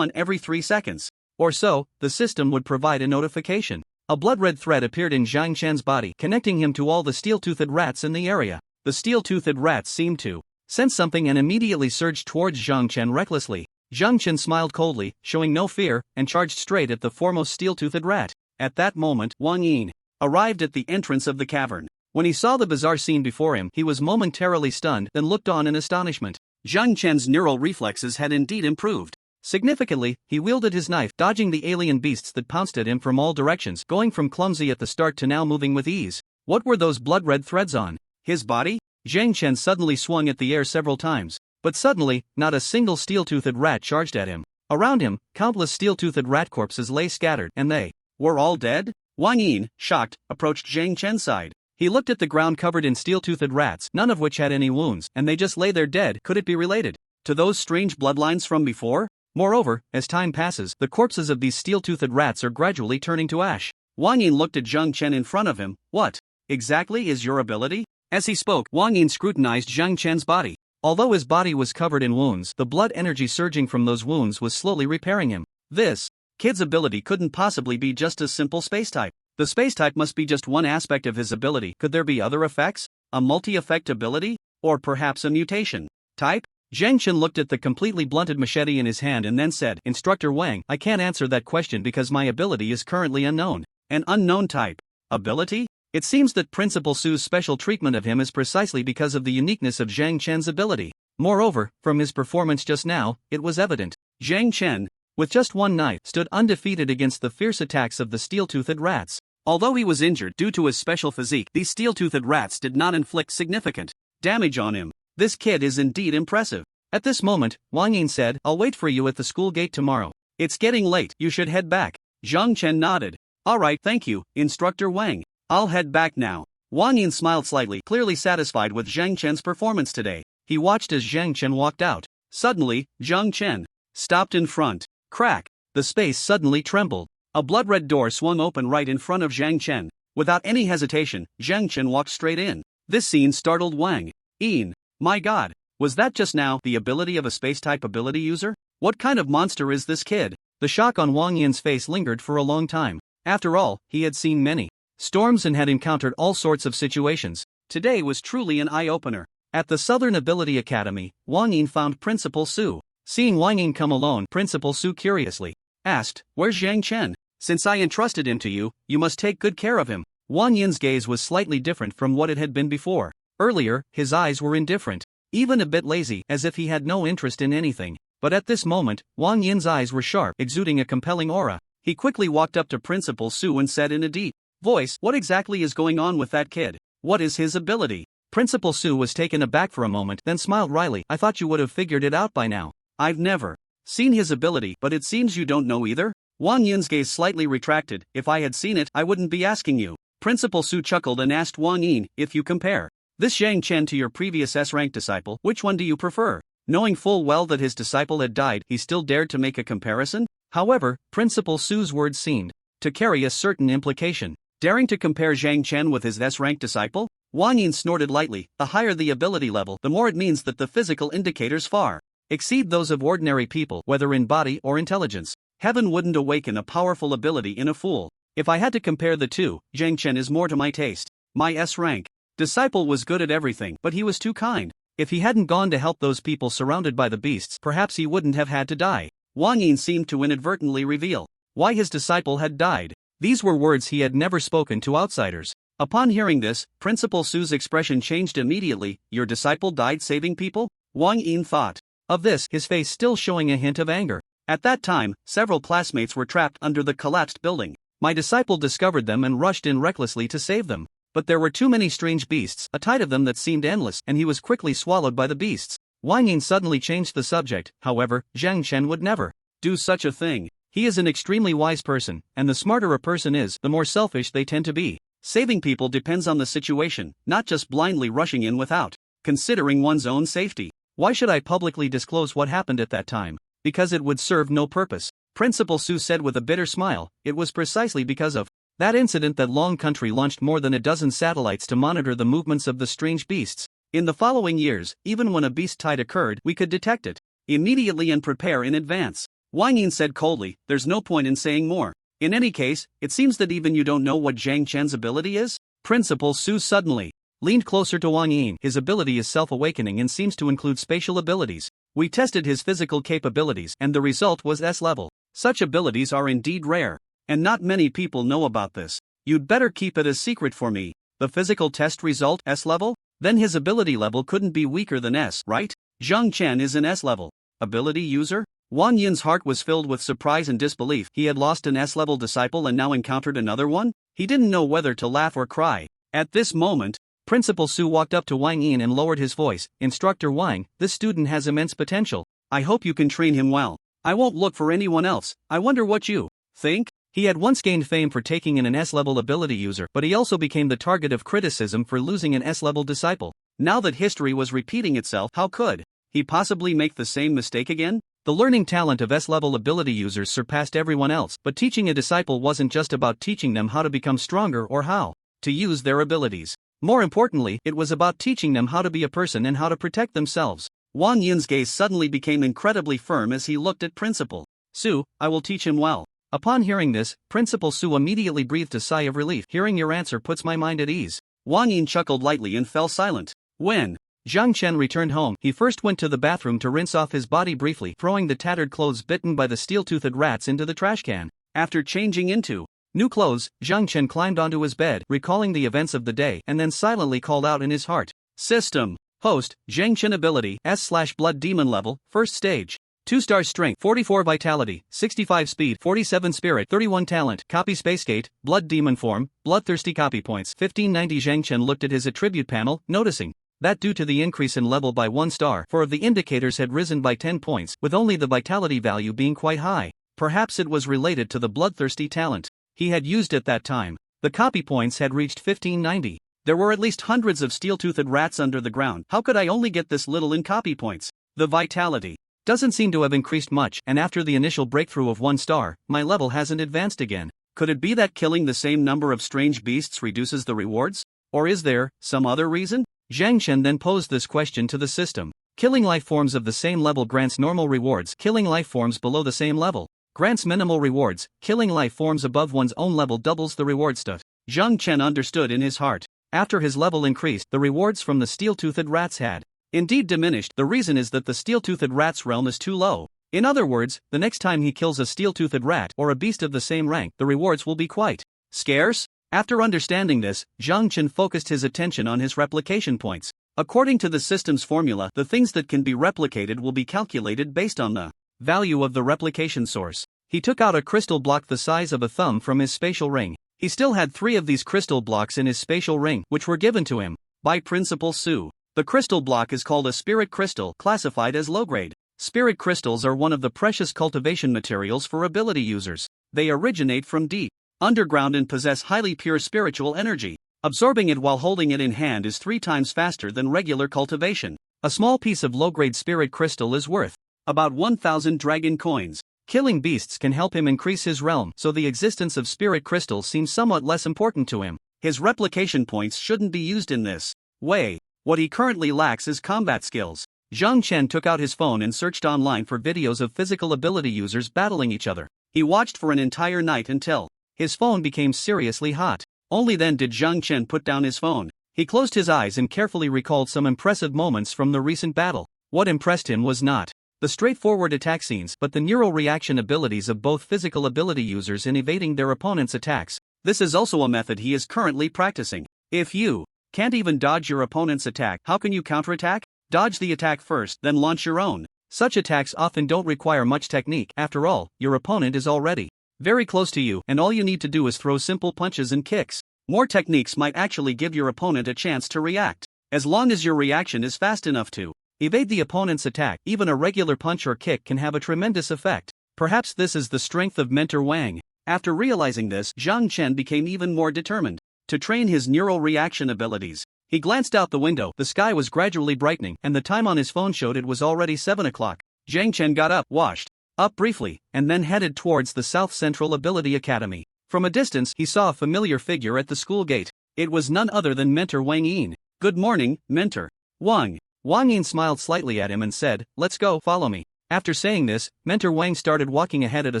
every 3 seconds. Or so, the system would provide a notification. A blood-red thread appeared in Zhang Chen's body, connecting him to all the steel-toothed rats in the area. The steel-toothed rats seemed to sense something and immediately surged towards Zhang Chen recklessly. Zhang Chen smiled coldly, showing no fear, and charged straight at the foremost steel-toothed rat. At that moment, Wang Yin arrived at the entrance of the cavern. When he saw the bizarre scene before him, he was momentarily stunned, then looked on in astonishment. Zhang Chen's neural reflexes had indeed improved. Significantly, he wielded his knife, dodging the alien beasts that pounced at him from all directions, going from clumsy at the start to now moving with ease. What were those blood-red threads on his body? Zhang Chen suddenly swung at the air several times, but suddenly, not a single steel-toothed rat charged at him. Around him, countless steel-toothed rat corpses lay scattered, and they were all dead? Wang Yin, shocked, approached Zhang Chen's side. He looked at the ground covered in steel-toothed rats, none of which had any wounds, and they just lay there dead. Could it be related to those strange bloodlines from before? Moreover, as time passes, the corpses of these steel-toothed rats are gradually turning to ash. Wang Yin looked at Zhang Chen in front of him. What exactly is your ability? As he spoke, Wang Yin scrutinized Zhang Chen's body. Although his body was covered in wounds, the blood energy surging from those wounds was slowly repairing him. This kid's ability couldn't possibly be just a simple space type. The space type must be just one aspect of his ability. Could there be other effects? A multi-effect ability? Or perhaps a mutation type? Zhang Chen looked at the completely blunted machete in his hand and then said, Instructor Wang, I can't answer that question because my ability is currently unknown. An unknown type ability? It seems that Principal Su's special treatment of him is precisely because of the uniqueness of Zhang Chen's ability. Moreover, from his performance just now, it was evident. Zhang Chen, with just one knife, stood undefeated against the fierce attacks of the steel-toothed rats. Although he was injured due to his special physique, these steel-toothed rats did not inflict significant damage on him. This kid is indeed impressive. At this moment, Wang Yin said, I'll wait for you at the school gate tomorrow. It's getting late, you should head back. Zhang Chen nodded. Alright, thank you, Instructor Wang. I'll head back now. Wang Yin smiled slightly, clearly satisfied with Zhang Chen's performance today. He watched as Zhang Chen walked out. Suddenly, Zhang Chen stopped in front. Crack! The space suddenly trembled. A blood-red door swung open right in front of Zhang Chen. Without any hesitation, Zhang Chen walked straight in. This scene startled Wang Yin. My god, was that just now the ability of a space-type ability user? What kind of monster is this kid? The shock on Wang Yin's face lingered for a long time. After all, he had seen many storms and had encountered all sorts of situations. Today was truly an eye-opener. At the Southern Ability Academy, Wang Yin found Principal Su. Seeing Wang Yin come alone, Principal Su curiously asked, Where's Zhang Chen? Since I entrusted him to you, you must take good care of him. Wang Yin's gaze was slightly different from what it had been before. Earlier, his eyes were indifferent, even a bit lazy, as if he had no interest in anything. But at this moment, Wang Yin's eyes were sharp, exuding a compelling aura. He quickly walked up to Principal Su and said in a deep voice, What exactly is going on with that kid? What is his ability? Principal Su was taken aback for a moment, then smiled wryly. I thought you would have figured it out by now. I've never seen his ability, but it seems you don't know either? Wang Yin's gaze slightly retracted. If I had seen it, I wouldn't be asking you. Principal Su chuckled and asked Wang Yin, If you compare this Zhang Chen to your previous S-rank disciple, which one do you prefer? Knowing full well that his disciple had died, he still dared to make a comparison? However, Principal Su's words seemed to carry a certain implication. Daring to compare Zhang Chen with his S-rank disciple? Wang Yin snorted lightly. The higher the ability level, the more it means that the physical indicators far exceed those of ordinary people, whether in body or intelligence. Heaven wouldn't awaken a powerful ability in a fool. If I had to compare the two, Zhang Chen is more to my taste. My S-rank disciple was good at everything, but he was too kind. If he hadn't gone to help those people surrounded by the beasts, perhaps he wouldn't have had to die. Wang Yin seemed to inadvertently reveal why his disciple had died. These were words he had never spoken to outsiders. Upon hearing this, Principal Su's expression changed immediately. Your disciple died saving people? Wang Yin thought. Of this, his face still showing a hint of anger. At that time, several classmates were trapped under the collapsed building. My disciple discovered them and rushed in recklessly to save them. But there were too many strange beasts, a tide of them that seemed endless, and he was quickly swallowed by the beasts. Wang Yin suddenly changed the subject. However, Zhang Chen would never do such a thing. He is an extremely wise person, and the smarter a person is, the more selfish they tend to be. Saving people depends on the situation, not just blindly rushing in without considering one's own safety. Why should I publicly disclose what happened at that time? Because it would serve no purpose. Principal Su said with a bitter smile. It was precisely because of that incident that Long Country launched more than a dozen satellites to monitor the movements of the strange beasts. In the following years, even when a beast tide occurred, we could detect it immediately and prepare in advance. Wang Yin said coldly, there's no point in saying more. In any case, it seems that even you don't know what Zhang Chen's ability is? Principal Su suddenly leaned closer to Wang Yin. His ability is self-awakening and seems to include spatial abilities. We tested his physical capabilities and the result was S-level. Such abilities are indeed rare. And not many people know about this. You'd better keep it a secret for me. The physical test result S-level? Then his ability level couldn't be weaker than S, right? Zhang Chen is an S-level ability user? Wang Yin's heart was filled with surprise and disbelief. He had lost an S-level disciple and now encountered another one? He didn't know whether to laugh or cry. At this moment, Principal Su walked up to Wang Yin and lowered his voice. Instructor Wang, this student has immense potential. I hope you can train him well. I won't look for anyone else. I wonder what you think? He had once gained fame for taking in an S-level ability user, but he also became the target of criticism for losing an S-level disciple. Now that history was repeating itself, how could he possibly make the same mistake again? The learning talent of S-level ability users surpassed everyone else, but teaching a disciple wasn't just about teaching them how to become stronger or how to use their abilities. More importantly, it was about teaching them how to be a person and how to protect themselves. Wang Yin's gaze suddenly became incredibly firm as he looked at Principal Su. I will teach him well. Upon hearing this, Principal Su immediately breathed a sigh of relief. Hearing your answer puts my mind at ease. Wang Yin chuckled lightly and fell silent. When Zhang Chen returned home, he first went to the bathroom to rinse off his body briefly, throwing the tattered clothes bitten by the steel-toothed rats into the trash can. After changing into new clothes, Zhang Chen climbed onto his bed, recalling the events of the day, and then silently called out in his heart. System. Host, Zhang Chen ability, S/Blood Demon level, first stage. 2-star strength, 44 vitality, 65 speed, 47 spirit, 31 talent, copy spacegate, blood demon form, bloodthirsty copy points, 1590. Zhang Chen looked at his attribute panel, noticing that due to the increase in level by 1 star, 4 of the indicators had risen by 10 points, with only the vitality value being quite high. Perhaps it was related to the bloodthirsty talent he had used at that time. The copy points had reached 1590. There were at least hundreds of steel-toothed rats under the ground. How could I only get this little in copy points? The vitality doesn't seem to have increased much, and after the initial breakthrough of 1 star, my level hasn't advanced again. Could it be that killing the same number of strange beasts reduces the rewards? Or is there some other reason? Zhang Chen then posed this question to the system. Killing life forms of the same level grants normal rewards. Killing life forms below the same level grants minimal rewards. Killing life forms above one's own level doubles the reward stat. Zhang Chen understood in his heart. After his level increased, the rewards from the steel-toothed rats had indeed diminished. The reason is that the steel-toothed rat's realm is too low. In other words, the next time he kills a steel-toothed rat or a beast of the same rank, the rewards will be quite scarce. After understanding this, Zhang Chen focused his attention on his replication points. According to the system's formula, the things that can be replicated will be calculated based on the value of the replication source. He took out a crystal block the size of a thumb from his spatial ring. He still had 3 of these crystal blocks in his spatial ring, which were given to him by Principal Su. The crystal block is called a spirit crystal, classified as low-grade. Spirit crystals are one of the precious cultivation materials for ability users. They originate from deep underground and possess highly pure spiritual energy. Absorbing it while holding it in hand is 3 times faster than regular cultivation. A small piece of low-grade spirit crystal is worth about 1,000 dragon coins. Killing beasts can help him increase his realm, so the existence of spirit crystals seems somewhat less important to him. His replication points shouldn't be used in this way. What he currently lacks is combat skills. Zhang Chen took out his phone and searched online for videos of physical ability users battling each other. He watched for an entire night until his phone became seriously hot. Only then did Zhang Chen put down his phone. He closed his eyes and carefully recalled some impressive moments from the recent battle. What impressed him was not the straightforward attack scenes, but the neural reaction abilities of both physical ability users in evading their opponent's attacks. This is also a method he is currently practicing. If you can't even dodge your opponent's attack, how can you counterattack? Dodge the attack first, then launch your own. Such attacks often don't require much technique. After all, your opponent is already very close to you, and all you need to do is throw simple punches and kicks. More techniques might actually give your opponent a chance to react. As long as your reaction is fast enough to evade the opponent's attack, even a regular punch or kick can have a tremendous effect. Perhaps this is the strength of Mentor Wang. After realizing this, Zhang Chen became even more determined to train his neural reaction abilities. He glanced out the window. The sky was gradually brightening, and the time on his phone showed it was already 7 o'clock. Zhang Chen got up, washed up briefly, and then headed towards the South Central Ability Academy. From a distance, he saw a familiar figure at the school gate. It was none other than Mentor Wang Yin. "Good morning, Mentor Wang." Wang Yin smiled slightly at him and said, "Let's go, follow me." After saying this, Mentor Wang started walking ahead at a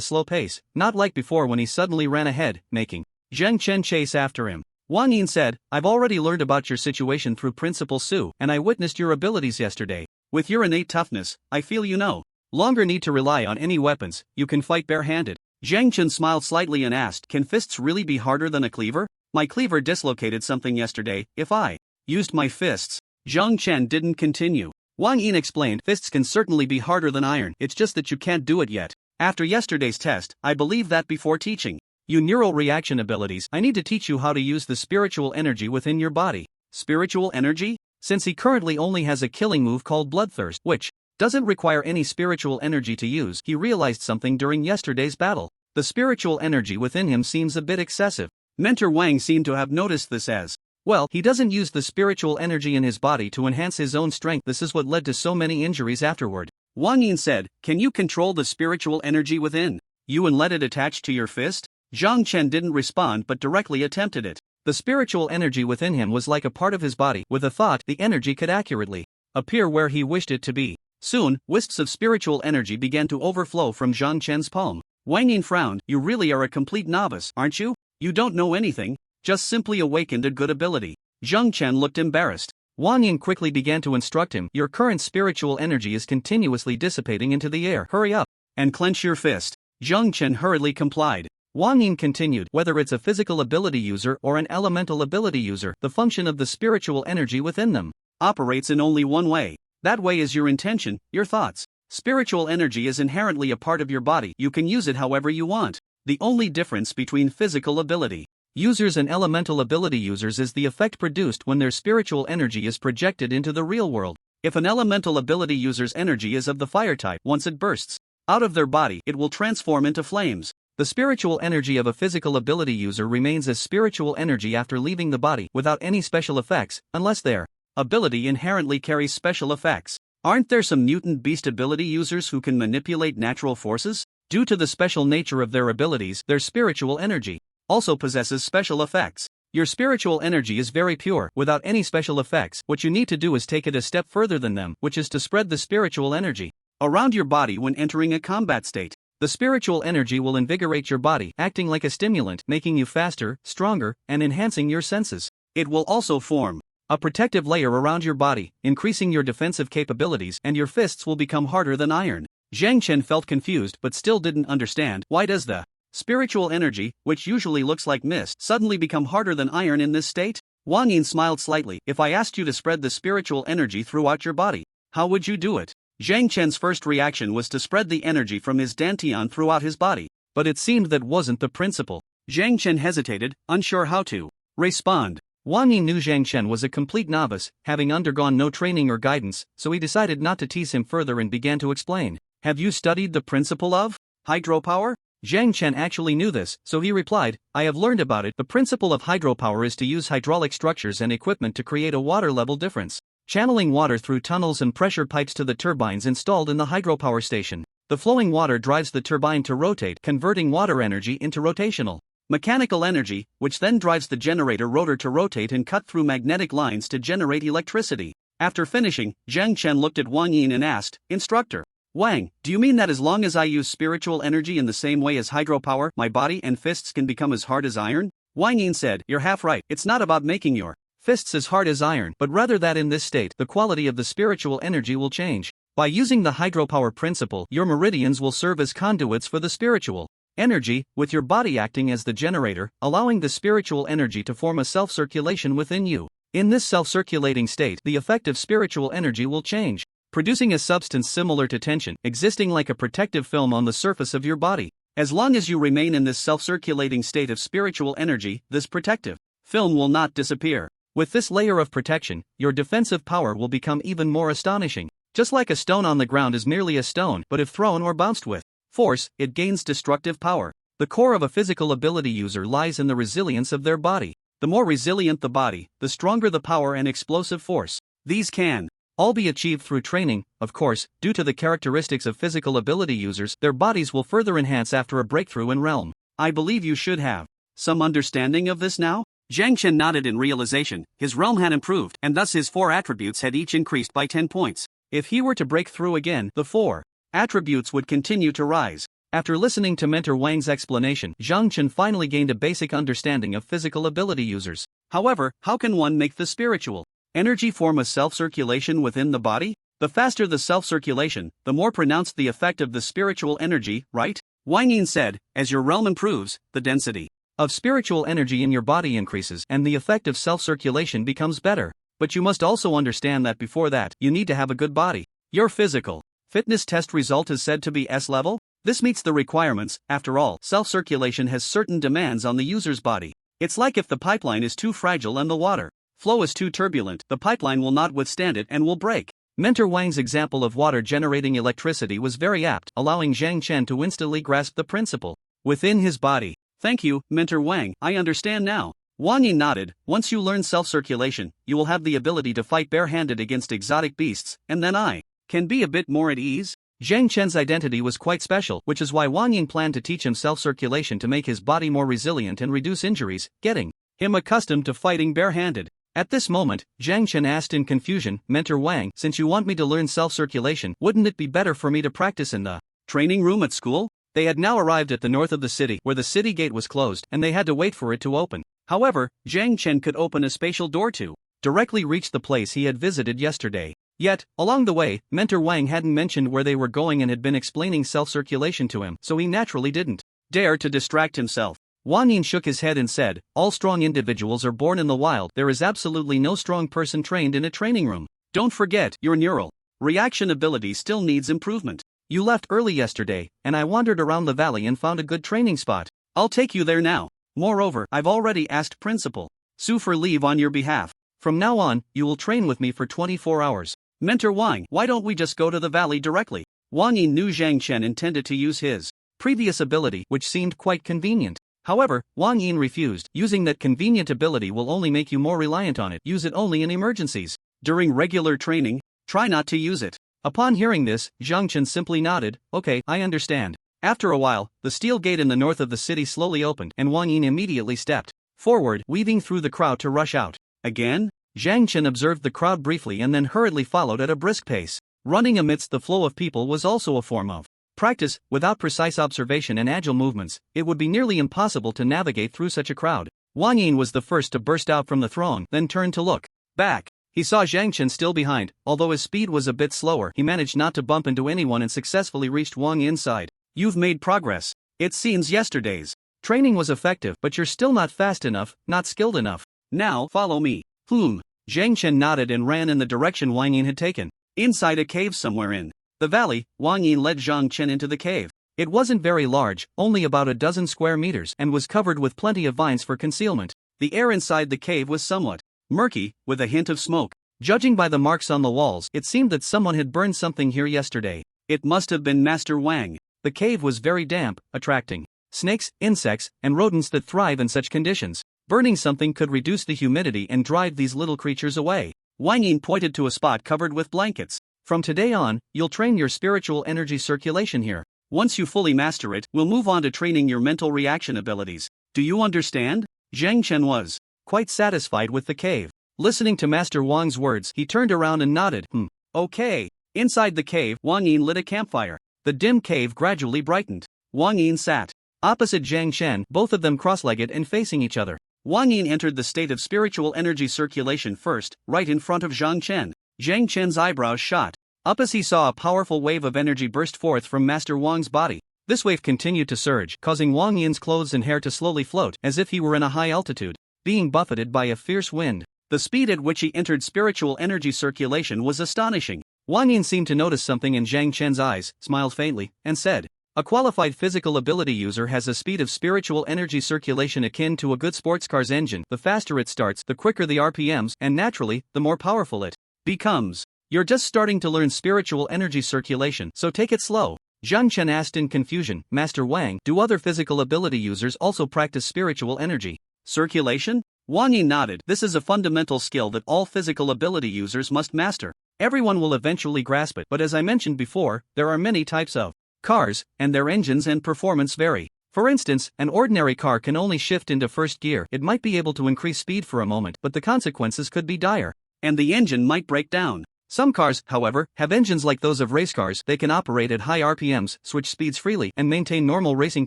slow pace, not like before when he suddenly ran ahead, making Zhang Chen chase after him. Wang Yin said, "I've already learned about your situation through Principal Su, and I witnessed your abilities yesterday. With your innate toughness, I feel you no longer need to rely on any weapons, you can fight barehanded." Zhang Chen smiled slightly and asked, "Can fists really be harder than a cleaver? My cleaver dislocated something yesterday. If I used my fists..." Zhang Chen didn't continue. Wang Yin explained, "Fists can certainly be harder than iron, it's just that you can't do it yet. After yesterday's test, I believe that before teaching you neural reaction abilities, I need to teach you how to use the spiritual energy within your body." Spiritual energy? Since he currently only has a killing move called Bloodthirst, which doesn't require any spiritual energy to use, he realized something during yesterday's battle. The spiritual energy within him seems a bit excessive. Mentor Wang seemed to have noticed this as well. He doesn't use the spiritual energy in his body to enhance his own strength. This is what led to so many injuries afterward. Wang Yin said, "Can you control the spiritual energy within you and let it attach to your fist?" Zhang Chen didn't respond but directly attempted it. The spiritual energy within him was like a part of his body. With a thought, the energy could accurately appear where he wished it to be. Soon, wisps of spiritual energy began to overflow from Zhang Chen's palm. Wang Yin frowned. "You really are a complete novice, aren't you? You don't know anything, just simply awakened a good ability." Zhang Chen looked embarrassed. Wang Yin quickly began to instruct him, "Your current spiritual energy is continuously dissipating into the air. Hurry up and clench your fist." Zhang Chen hurriedly complied. Wang Yin continued, "Whether it's a physical ability user or an elemental ability user, the function of the spiritual energy within them operates in only one way. That way is your intention, your thoughts. Spiritual energy is inherently a part of your body. You can use it however you want. The only difference between physical ability users and elemental ability users is the effect produced when their spiritual energy is projected into the real world. If an elemental ability user's energy is of the fire type, once it bursts out of their body, it will transform into flames. The spiritual energy of a physical ability user remains as spiritual energy after leaving the body, without any special effects, unless their ability inherently carries special effects. Aren't there some mutant beast ability users who can manipulate natural forces? Due to the special nature of their abilities, their spiritual energy also possesses special effects. Your spiritual energy is very pure, without any special effects. What you need to do is take it a step further than them, which is to spread the spiritual energy around your body when entering a combat state. The spiritual energy will invigorate your body, acting like a stimulant, making you faster, stronger, and enhancing your senses. It will also form a protective layer around your body, increasing your defensive capabilities, and your fists will become harder than iron. Zhang Chen felt confused but still didn't understand. Why does the spiritual energy, which usually looks like mist, suddenly become harder than iron in this state? Wang Yin smiled slightly. "If I asked you to spread the spiritual energy throughout your body, how would you do it?" Zhang Chen's first reaction was to spread the energy from his dantian throughout his body, but it seemed that wasn't the principle. Zhang Chen hesitated, unsure how to respond. Wang Yin knew Zhang Chen was a complete novice, having undergone no training or guidance, so he decided not to tease him further and began to explain. "Have you studied the principle of hydropower?" Zhang Chen actually knew this, so he replied, "I have learned about it. The principle of hydropower is to use hydraulic structures and equipment to create a water level difference, channeling water through tunnels and pressure pipes to the turbines installed in the hydropower station. The flowing water drives the turbine to rotate, converting water energy into rotational mechanical energy, which then drives the generator rotor to rotate and cut through magnetic lines to generate electricity." After finishing, Zhang Chen looked at Wang Yin and asked, "Instructor Wang, do you mean that as long as I use spiritual energy in the same way as hydropower, my body and fists can become as hard as iron?" Wang Yin said, "You're half right. It's not about making your fists as hard as iron, but rather that in this state, the quality of the spiritual energy will change. By using the hydropower principle, your meridians will serve as conduits for the spiritual energy, with your body acting as the generator, allowing the spiritual energy to form a self-circulation within you. In this self-circulating state, the effect of spiritual energy will change, producing a substance similar to tension, existing like a protective film on the surface of your body. As long as you remain in this self-circulating state of spiritual energy, this protective film will not disappear. With this layer of protection, your defensive power will become even more astonishing. Just like a stone on the ground is merely a stone, but if thrown or bounced with force, it gains destructive power. The core of a physical ability user lies in the resilience of their body. The more resilient the body, the stronger the power and explosive force. These can all be achieved through training, of course. Due to the characteristics of physical ability users, their bodies will further enhance after a breakthrough in realm. I believe you should have some understanding of this now? Zhang Chen nodded in realization. His realm had improved, and thus his 4 attributes had each increased by 10 points. If he were to break through again, the 4 attributes would continue to rise. After listening to Mentor Wang's explanation, Zhang Chen finally gained a basic understanding of physical ability users. However, how can one make the spiritual energy form a self-circulation within the body? The faster the self-circulation, the more pronounced the effect of the spiritual energy, right? Wang Yin said, as your realm improves, the density of spiritual energy in your body increases and the effect of self-circulation becomes better. But you must also understand that before that, you need to have a good body. Your physical fitness test result is said to be S level. This meets the requirements. After all, self-circulation has certain demands on the user's body. It's like if the pipeline is too fragile and the water flow is too turbulent, the pipeline will not withstand it and will break. Mentor Wang's example of water generating electricity was very apt, allowing Zhang Chen to instantly grasp the principle within his body. Thank you, Mentor Wang, I understand now. Wang Yin nodded. Once you learn self-circulation, you will have the ability to fight barehanded against exotic beasts, and then I can be a bit more at ease. Zhang Chen's identity was quite special, which is why Wang Yin planned to teach him self-circulation to make his body more resilient and reduce injuries, getting him accustomed to fighting barehanded. At this moment, Zhang Chen asked in confusion, Mentor Wang, since you want me to learn self-circulation, wouldn't it be better for me to practice in the training room at school? They had now arrived at the north of the city, where the city gate was closed, and they had to wait for it to open. However, Zhang Chen could open a spatial door to directly reach the place he had visited yesterday. Yet, along the way, Mentor Wang hadn't mentioned where they were going and had been explaining self-circulation to him, so he naturally didn't dare to distract himself. Wang Yin shook his head and said, all strong individuals are born in the wild. There is absolutely no strong person trained in a training room. Don't forget, your neural reaction ability still needs improvement. You left early yesterday, and I wandered around the valley and found a good training spot. I'll take you there now. Moreover, I've already asked Principal Su for leave on your behalf. From now on, you will train with me for 24 hours. Mentor Wang, why don't we just go to the valley directly? Wang Yin knew Zhang Chen intended to use his previous ability, which seemed quite convenient. However, Wang Yin refused. Using that convenient ability will only make you more reliant on it. Use it only in emergencies. During regular training, try not to use it. Upon hearing this, Zhang Chen simply nodded. Okay, I understand. After a while, the steel gate in the north of the city slowly opened, and Wang Yin immediately stepped forward, weaving through the crowd to rush out. Again? Zhang Chen observed the crowd briefly and then hurriedly followed at a brisk pace. Running amidst the flow of people was also a form of practice. Without precise observation and agile movements, it would be nearly impossible to navigate through such a crowd. Wang Yin was the first to burst out from the throng, then turned to look back. He saw Zhang Chen still behind. Although his speed was a bit slower, he managed not to bump into anyone and successfully reached Wang Yin's side. You've made progress. It seems yesterday's training was effective, but you're still not fast enough, not skilled enough. Now, follow me. Zhang Chen nodded and ran in the direction Wang Yin had taken. Inside a cave somewhere in the valley, Wang Yin led Zhang Chen into the cave. It wasn't very large, only about a dozen square meters, and was covered with plenty of vines for concealment. The air inside the cave was somewhat murky, with a hint of smoke. Judging by the marks on the walls, it seemed that someone had burned something here yesterday. It must have been Master Wang. The cave was very damp, attracting snakes, insects, and rodents that thrive in such conditions. Burning something could reduce the humidity and drive these little creatures away. Wang Yin pointed to a spot covered with blankets. From today on, you'll train your spiritual energy circulation here. Once you fully master it, we'll move on to training your mental reaction abilities. Do you understand? Zhang Chen was quite satisfied with the cave. Listening to Master Wang's words, he turned around and nodded. Okay. Inside the cave, Wang Yin lit a campfire. The dim cave gradually brightened. Wang Yin sat opposite Zhang Chen, both of them cross-legged and facing each other. Wang Yin entered the state of spiritual energy circulation first, right in front of Zhang Chen. Zhang Chen's eyebrows shot up as he saw a powerful wave of energy burst forth from Master Wang's body. This wave continued to surge, causing Wang Yin's clothes and hair to slowly float, as if he were in a high altitude, being buffeted by a fierce wind. The speed at which he entered spiritual energy circulation was astonishing. Wang Yin seemed to notice something in Zhang Chen's eyes, smiled faintly, and said, "A qualified physical ability user has a speed of spiritual energy circulation akin to a good sports car's engine. The faster it starts, the quicker the RPMs, and naturally, the more powerful it becomes. You're just starting to learn spiritual energy circulation, so take it slow." Zhang Chen asked in confusion, "Master Wang, do other physical ability users also practice spiritual energy circulation?" Wang Yin nodded. "This is a fundamental skill that all physical ability users must master. Everyone will eventually grasp it, but as I mentioned before, there are many types of cars, and their engines and performance vary. For instance, an ordinary car can only shift into first gear. It might be able to increase speed for a moment, but the consequences could be dire, and the engine might break down. Some cars, however, have engines like those of race cars. They can operate at high RPMs, switch speeds freely, and maintain normal racing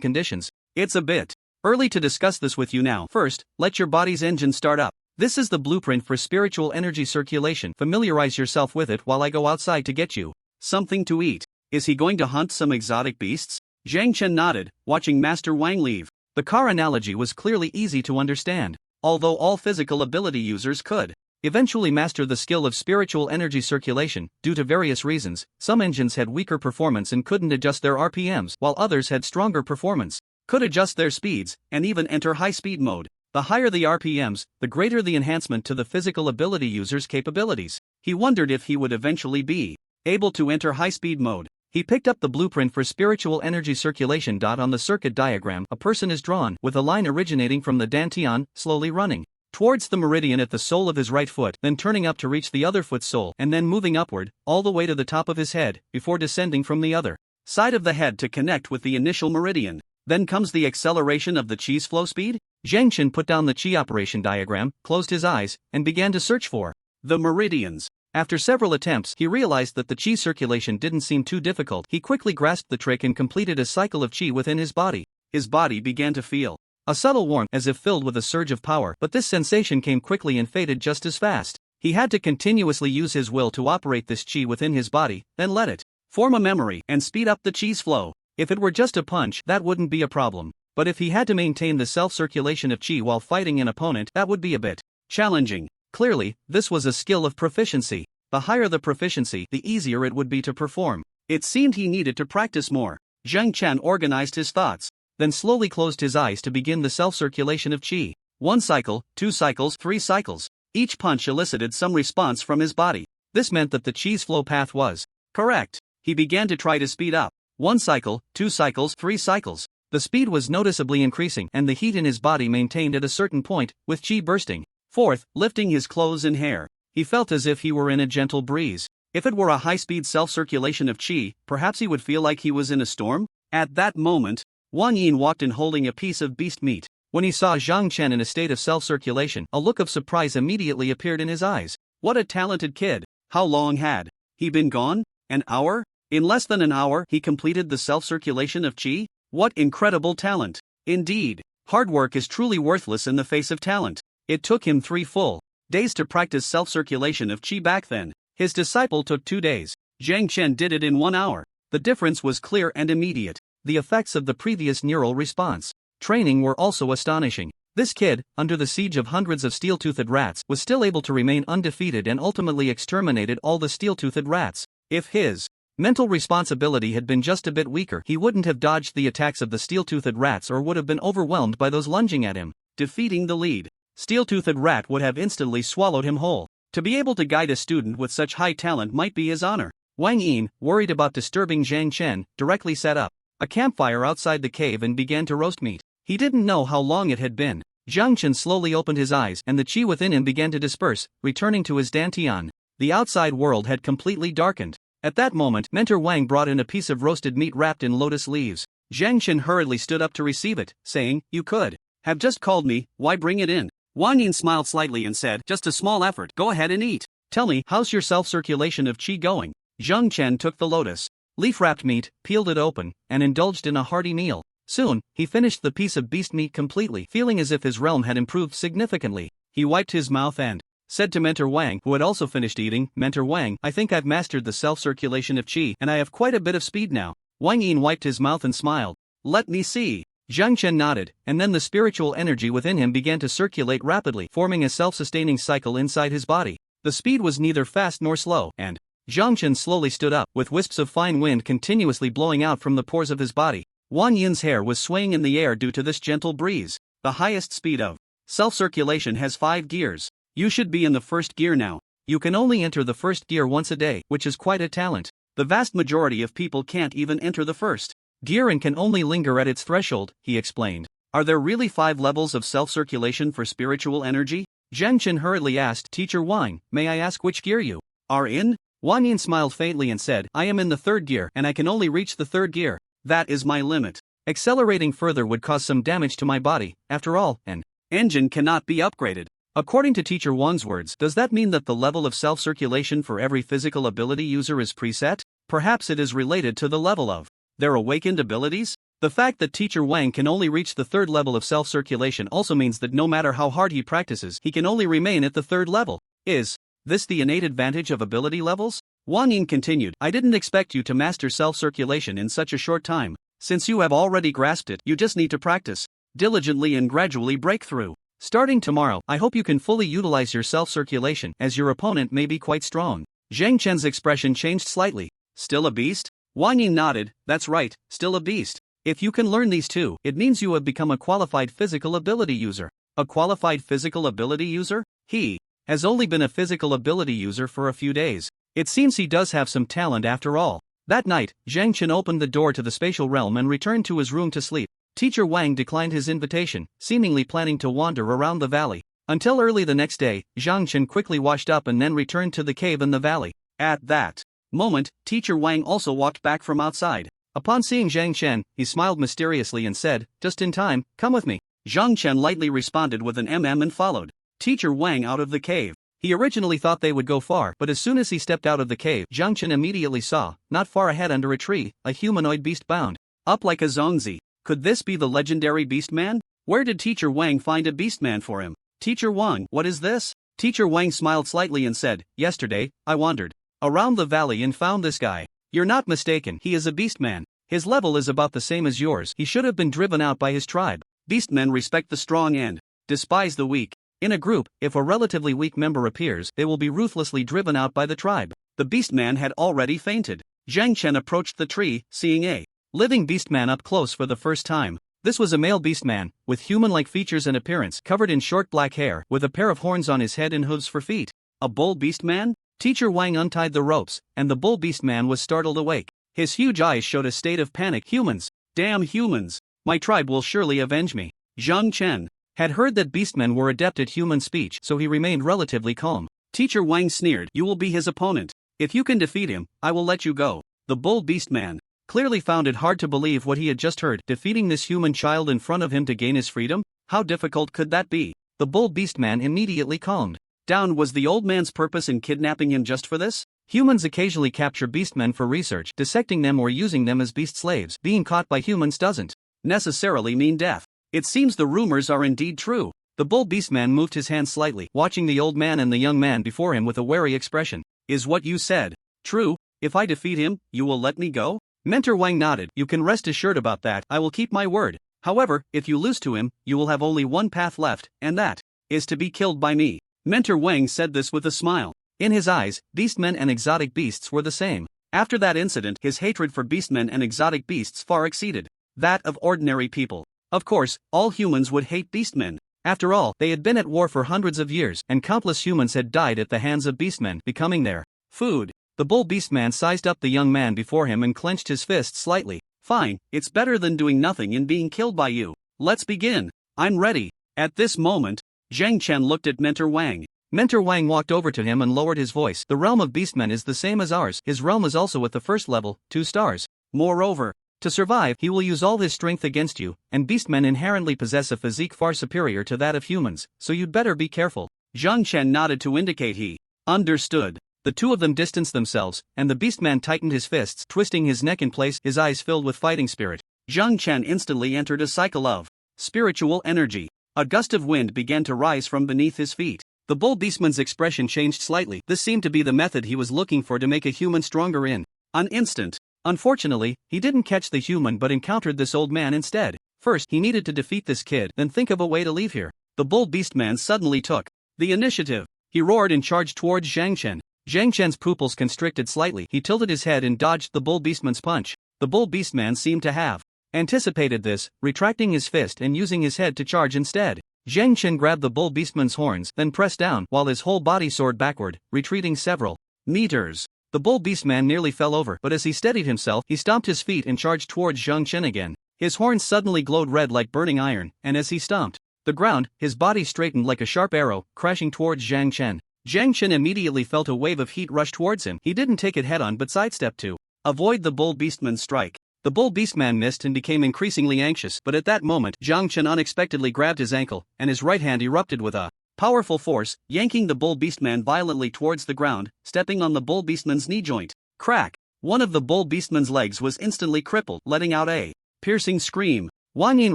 conditions. It's a bit early to discuss this with you now. First, let your body's engine start up. This is the blueprint for spiritual energy circulation. Familiarize yourself with it while I go outside to get you something to eat." "Is he going to hunt some exotic beasts?" Zhang Chen nodded, watching Master Wang leave. The car analogy was clearly easy to understand. Although all physical ability users could eventually master the skill of spiritual energy circulation, due to various reasons, some engines had weaker performance and couldn't adjust their RPMs, while others had stronger performance, could adjust their speeds, and even enter high-speed mode. The higher the RPMs, the greater the enhancement to the physical ability user's capabilities. He wondered if he would eventually be able to enter high-speed mode. He picked up the blueprint for spiritual energy circulation. On the circuit diagram, a person is drawn, with a line originating from the dantian, slowly running towards the meridian at the sole of his right foot, then turning up to reach the other foot's sole, and then moving upward, all the way to the top of his head, before descending from the other side of the head to connect with the initial meridian. Then comes the acceleration of the chi's flow speed. Zhang Chen put down the chi operation diagram, closed his eyes, and began to search for the meridians. After several attempts, he realized that the chi circulation didn't seem too difficult. He quickly grasped the trick and completed a cycle of chi within his body. His body began to feel a subtle warmth, as if filled with a surge of power, but this sensation came quickly and faded just as fast. He had to continuously use his will to operate this chi within his body, then let it form a memory and speed up the chi's flow. If it were just a punch, that wouldn't be a problem. But if he had to maintain the self-circulation of chi while fighting an opponent, that would be a bit challenging. Clearly, this was a skill of proficiency. The higher the proficiency, the easier it would be to perform. It seemed he needed to practice more. Zhang Chen organized his thoughts, then slowly closed his eyes to begin the self-circulation of chi. 1 cycle, 2 cycles, 3 cycles. Each punch elicited some response from his body. This meant that the chi's flow path was correct. He began to try to speed up. 1 cycle, 2 cycles, 3 cycles. The speed was noticeably increasing, and the heat in his body maintained at a certain point, with chi bursting forth, lifting his clothes and hair. He felt as if he were in a gentle breeze. If it were a high-speed self-circulation of chi, perhaps he would feel like he was in a storm? At that moment, Wang Yin walked in holding a piece of beast meat. When he saw Zhang Chen in a state of self-circulation, a look of surprise immediately appeared in his eyes. What a talented kid! How long had he been gone? An hour? In less than an hour, he completed the self-circulation of chi? What incredible talent! Indeed, hard work is truly worthless in the face of talent. It took him 3 full days to practice self-circulation of chi back then. His disciple took 2 days. Zhang Chen did it in 1 hour. The difference was clear and immediate. The effects of the previous neural response training were also astonishing. This kid, under the siege of hundreds of steel-toothed rats, was still able to remain undefeated and ultimately exterminated all the steel-toothed rats. If his mental responsibility had been just a bit weaker, he wouldn't have dodged the attacks of the steel-toothed rats or would have been overwhelmed by those lunging at him. Defeating the lead steel-toothed rat would have instantly swallowed him whole. To be able to guide a student with such high talent might be his honor. Wang Yin, worried about disturbing Zhang Chen, directly set up a campfire outside the cave and began to roast meat. He didn't know how long it had been. Zhang Chen slowly opened his eyes and the chi within him began to disperse, returning to his dantian. The outside world had completely darkened. At that moment, Mentor Wang brought in a piece of roasted meat wrapped in lotus leaves. Zhang Chen hurriedly stood up to receive it, saying, "You could have just called me, why bring it in?" Wang Yin smiled slightly and said, "Just a small effort, go ahead and eat. Tell me, how's your self-circulation of chi going?" Zhang Chen took the lotus leaf-wrapped meat, peeled it open, and indulged in a hearty meal. Soon, he finished the piece of beast meat completely, feeling as if his realm had improved significantly. He wiped his mouth and said to Mentor Wang, who had also finished eating, "Mentor Wang, I think I've mastered the self-circulation of chi, and I have quite a bit of speed now. Wang Yin wiped his mouth and smiled. Let me see. Zhang Chen nodded, and then the spiritual energy within him began to circulate rapidly, forming a self-sustaining cycle inside his body. The speed was neither fast nor slow, and Zhang Chen slowly stood up, with wisps of fine wind continuously blowing out from the pores of his body. Wang Yin's hair was swaying in the air due to this gentle breeze. The highest speed of self-circulation has 5 gears. You should be in the first gear now. You can only enter the first gear once a day, which is quite a talent. The vast majority of people can't even enter the first gear and can only linger at its threshold, he explained. Are there really 5 levels of self-circulation for spiritual energy? Zhang Chen hurriedly asked Teacher Wang, may I ask which gear you are in? Wang Yin smiled faintly and said, I am in the 3rd gear and I can only reach the 3rd gear. That is my limit. Accelerating further would cause some damage to my body. After all, an engine cannot be upgraded. According to Teacher Wang's words, does that mean that the level of self-circulation for every physical ability user is preset? Perhaps it is related to the level of their awakened abilities? The fact that Teacher Wang can only reach the 3rd level of self-circulation also means that no matter how hard he practices, he can only remain at the 3rd level. Is this the innate advantage of ability levels? Wang Yin continued, I didn't expect you to master self-circulation in such a short time. Since you have already grasped it, you just need to practice diligently and gradually break through. Starting tomorrow, I hope you can fully utilize your self-circulation, as your opponent may be quite strong. Zhang Chen's expression changed slightly. Still a beast? Wang Yin nodded, that's right, still a beast. If you can learn these 2, it means you have become a qualified physical ability user. A qualified physical ability user? He has only been a physical ability user for a few days. It seems he does have some talent after all. That night, Zhang Chen opened the door to the spatial realm and returned to his room to sleep. Teacher Wang declined his invitation, seemingly planning to wander around the valley. Until early the next day, Zhang Chen quickly washed up and then returned to the cave in the valley. At that moment, Teacher Wang also walked back from outside. Upon seeing Zhang Chen, he smiled mysteriously and said, just in time, come with me. Zhang Chen lightly responded with an and followed Teacher Wang out of the cave. He originally thought they would go far, but as soon as he stepped out of the cave, Zhang Chen immediately saw, not far ahead under a tree, a humanoid beast bound up like a zongzi. Could this be the legendary Beastman? Where did Teacher Wang find a Beastman for him? Teacher Wang, what is this? Teacher Wang smiled slightly and said, yesterday, I wandered around the valley and found this guy. You're not mistaken, he is a Beastman. His level is about the same as yours. He should have been driven out by his tribe. Beastmen respect the strong and despise the weak. In a group, if a relatively weak member appears, they will be ruthlessly driven out by the tribe. The Beastman had already fainted. Zhang Chen approached the tree, seeing a living Beastman up close for the first time. This was a male Beastman, with human-like features and appearance, covered in short black hair, with a pair of horns on his head and hooves for feet. A bull Beastman? Teacher Wang untied the ropes, and the bull Beastman was startled awake. His huge eyes showed a state of panic. Humans! Damn humans! My tribe will surely avenge me. Zhang Chen had heard that beastmen were adept at human speech, so he remained relatively calm. Teacher Wang sneered, you will be his opponent. If you can defeat him, I will let you go. The bull beastman clearly found it hard to believe what he had just heard. Defeating this human child in front of him to gain his freedom? How difficult could that be? The bull beastman immediately calmed down. Was the old man's purpose in kidnapping him just for this? Humans occasionally capture beastmen for research, dissecting them or using them as beast slaves. Being caught by humans doesn't necessarily mean death. It seems the rumors are indeed true. The bull beastman moved his hand slightly, watching the old man and the young man before him with a wary expression. Is what you said true? If I defeat him, you will let me go? Mentor Wang nodded. You can rest assured about that. I will keep my word. However, if you lose to him, you will have only one path left, and that is to be killed by me. Mentor Wang said this with a smile. In his eyes, beastmen and exotic beasts were the same. After that incident, his hatred for beastmen and exotic beasts far exceeded that of ordinary people. Of course, all humans would hate beastmen. After all, they had been at war for hundreds of years, and countless humans had died at the hands of beastmen, becoming their food. The bull beastman sized up the young man before him and clenched his fist slightly. Fine, it's better than doing nothing and being killed by you. Let's begin. I'm ready. At this moment, Zhang Chen looked at Mentor Wang. Mentor Wang walked over to him and lowered his voice. The realm of beastmen is the same as ours. His realm is also at the first level, 2 stars. Moreover, to survive, he will use all his strength against you, and beastmen inherently possess a physique far superior to that of humans, so you'd better be careful. Zhang Chen nodded to indicate he understood. The two of them distanced themselves, and the beastman tightened his fists, twisting his neck in place, his eyes filled with fighting spirit. Zhang Chen instantly entered a cycle of spiritual energy. A gust of wind began to rise from beneath his feet. The bull beastman's expression changed slightly. This seemed to be the method he was looking for to make a human stronger in an instant. Unfortunately, he didn't catch the human but encountered this old man instead. First, he needed to defeat this kid, then think of a way to leave here. The bull beastman suddenly took the initiative. He roared and charged towards Zhang Chen. Zhang Chen's pupils constricted slightly. He tilted his head and dodged the bull beastman's punch. The bull beastman seemed to have anticipated this, retracting his fist and using his head to charge instead. Zhang Chen grabbed the bull beastman's horns, then pressed down, while his whole body soared backward, retreating several meters. The bull beastman nearly fell over, but as he steadied himself, he stomped his feet and charged towards Zhang Chen again. His horns suddenly glowed red like burning iron, and as he stomped the ground, his body straightened like a sharp arrow, crashing towards Zhang Chen. Zhang Chen immediately felt a wave of heat rush towards him. He didn't take it head-on but sidestepped to avoid the bull beastman's strike. The bull beastman missed and became increasingly anxious, but at that moment, Zhang Chen unexpectedly grabbed his ankle, and his right hand erupted with a powerful force, yanking the bull beastman violently towards the ground, stepping on the bull beastman's knee joint. Crack! One of the bull beastman's legs was instantly crippled, letting out a piercing scream. Wang Yin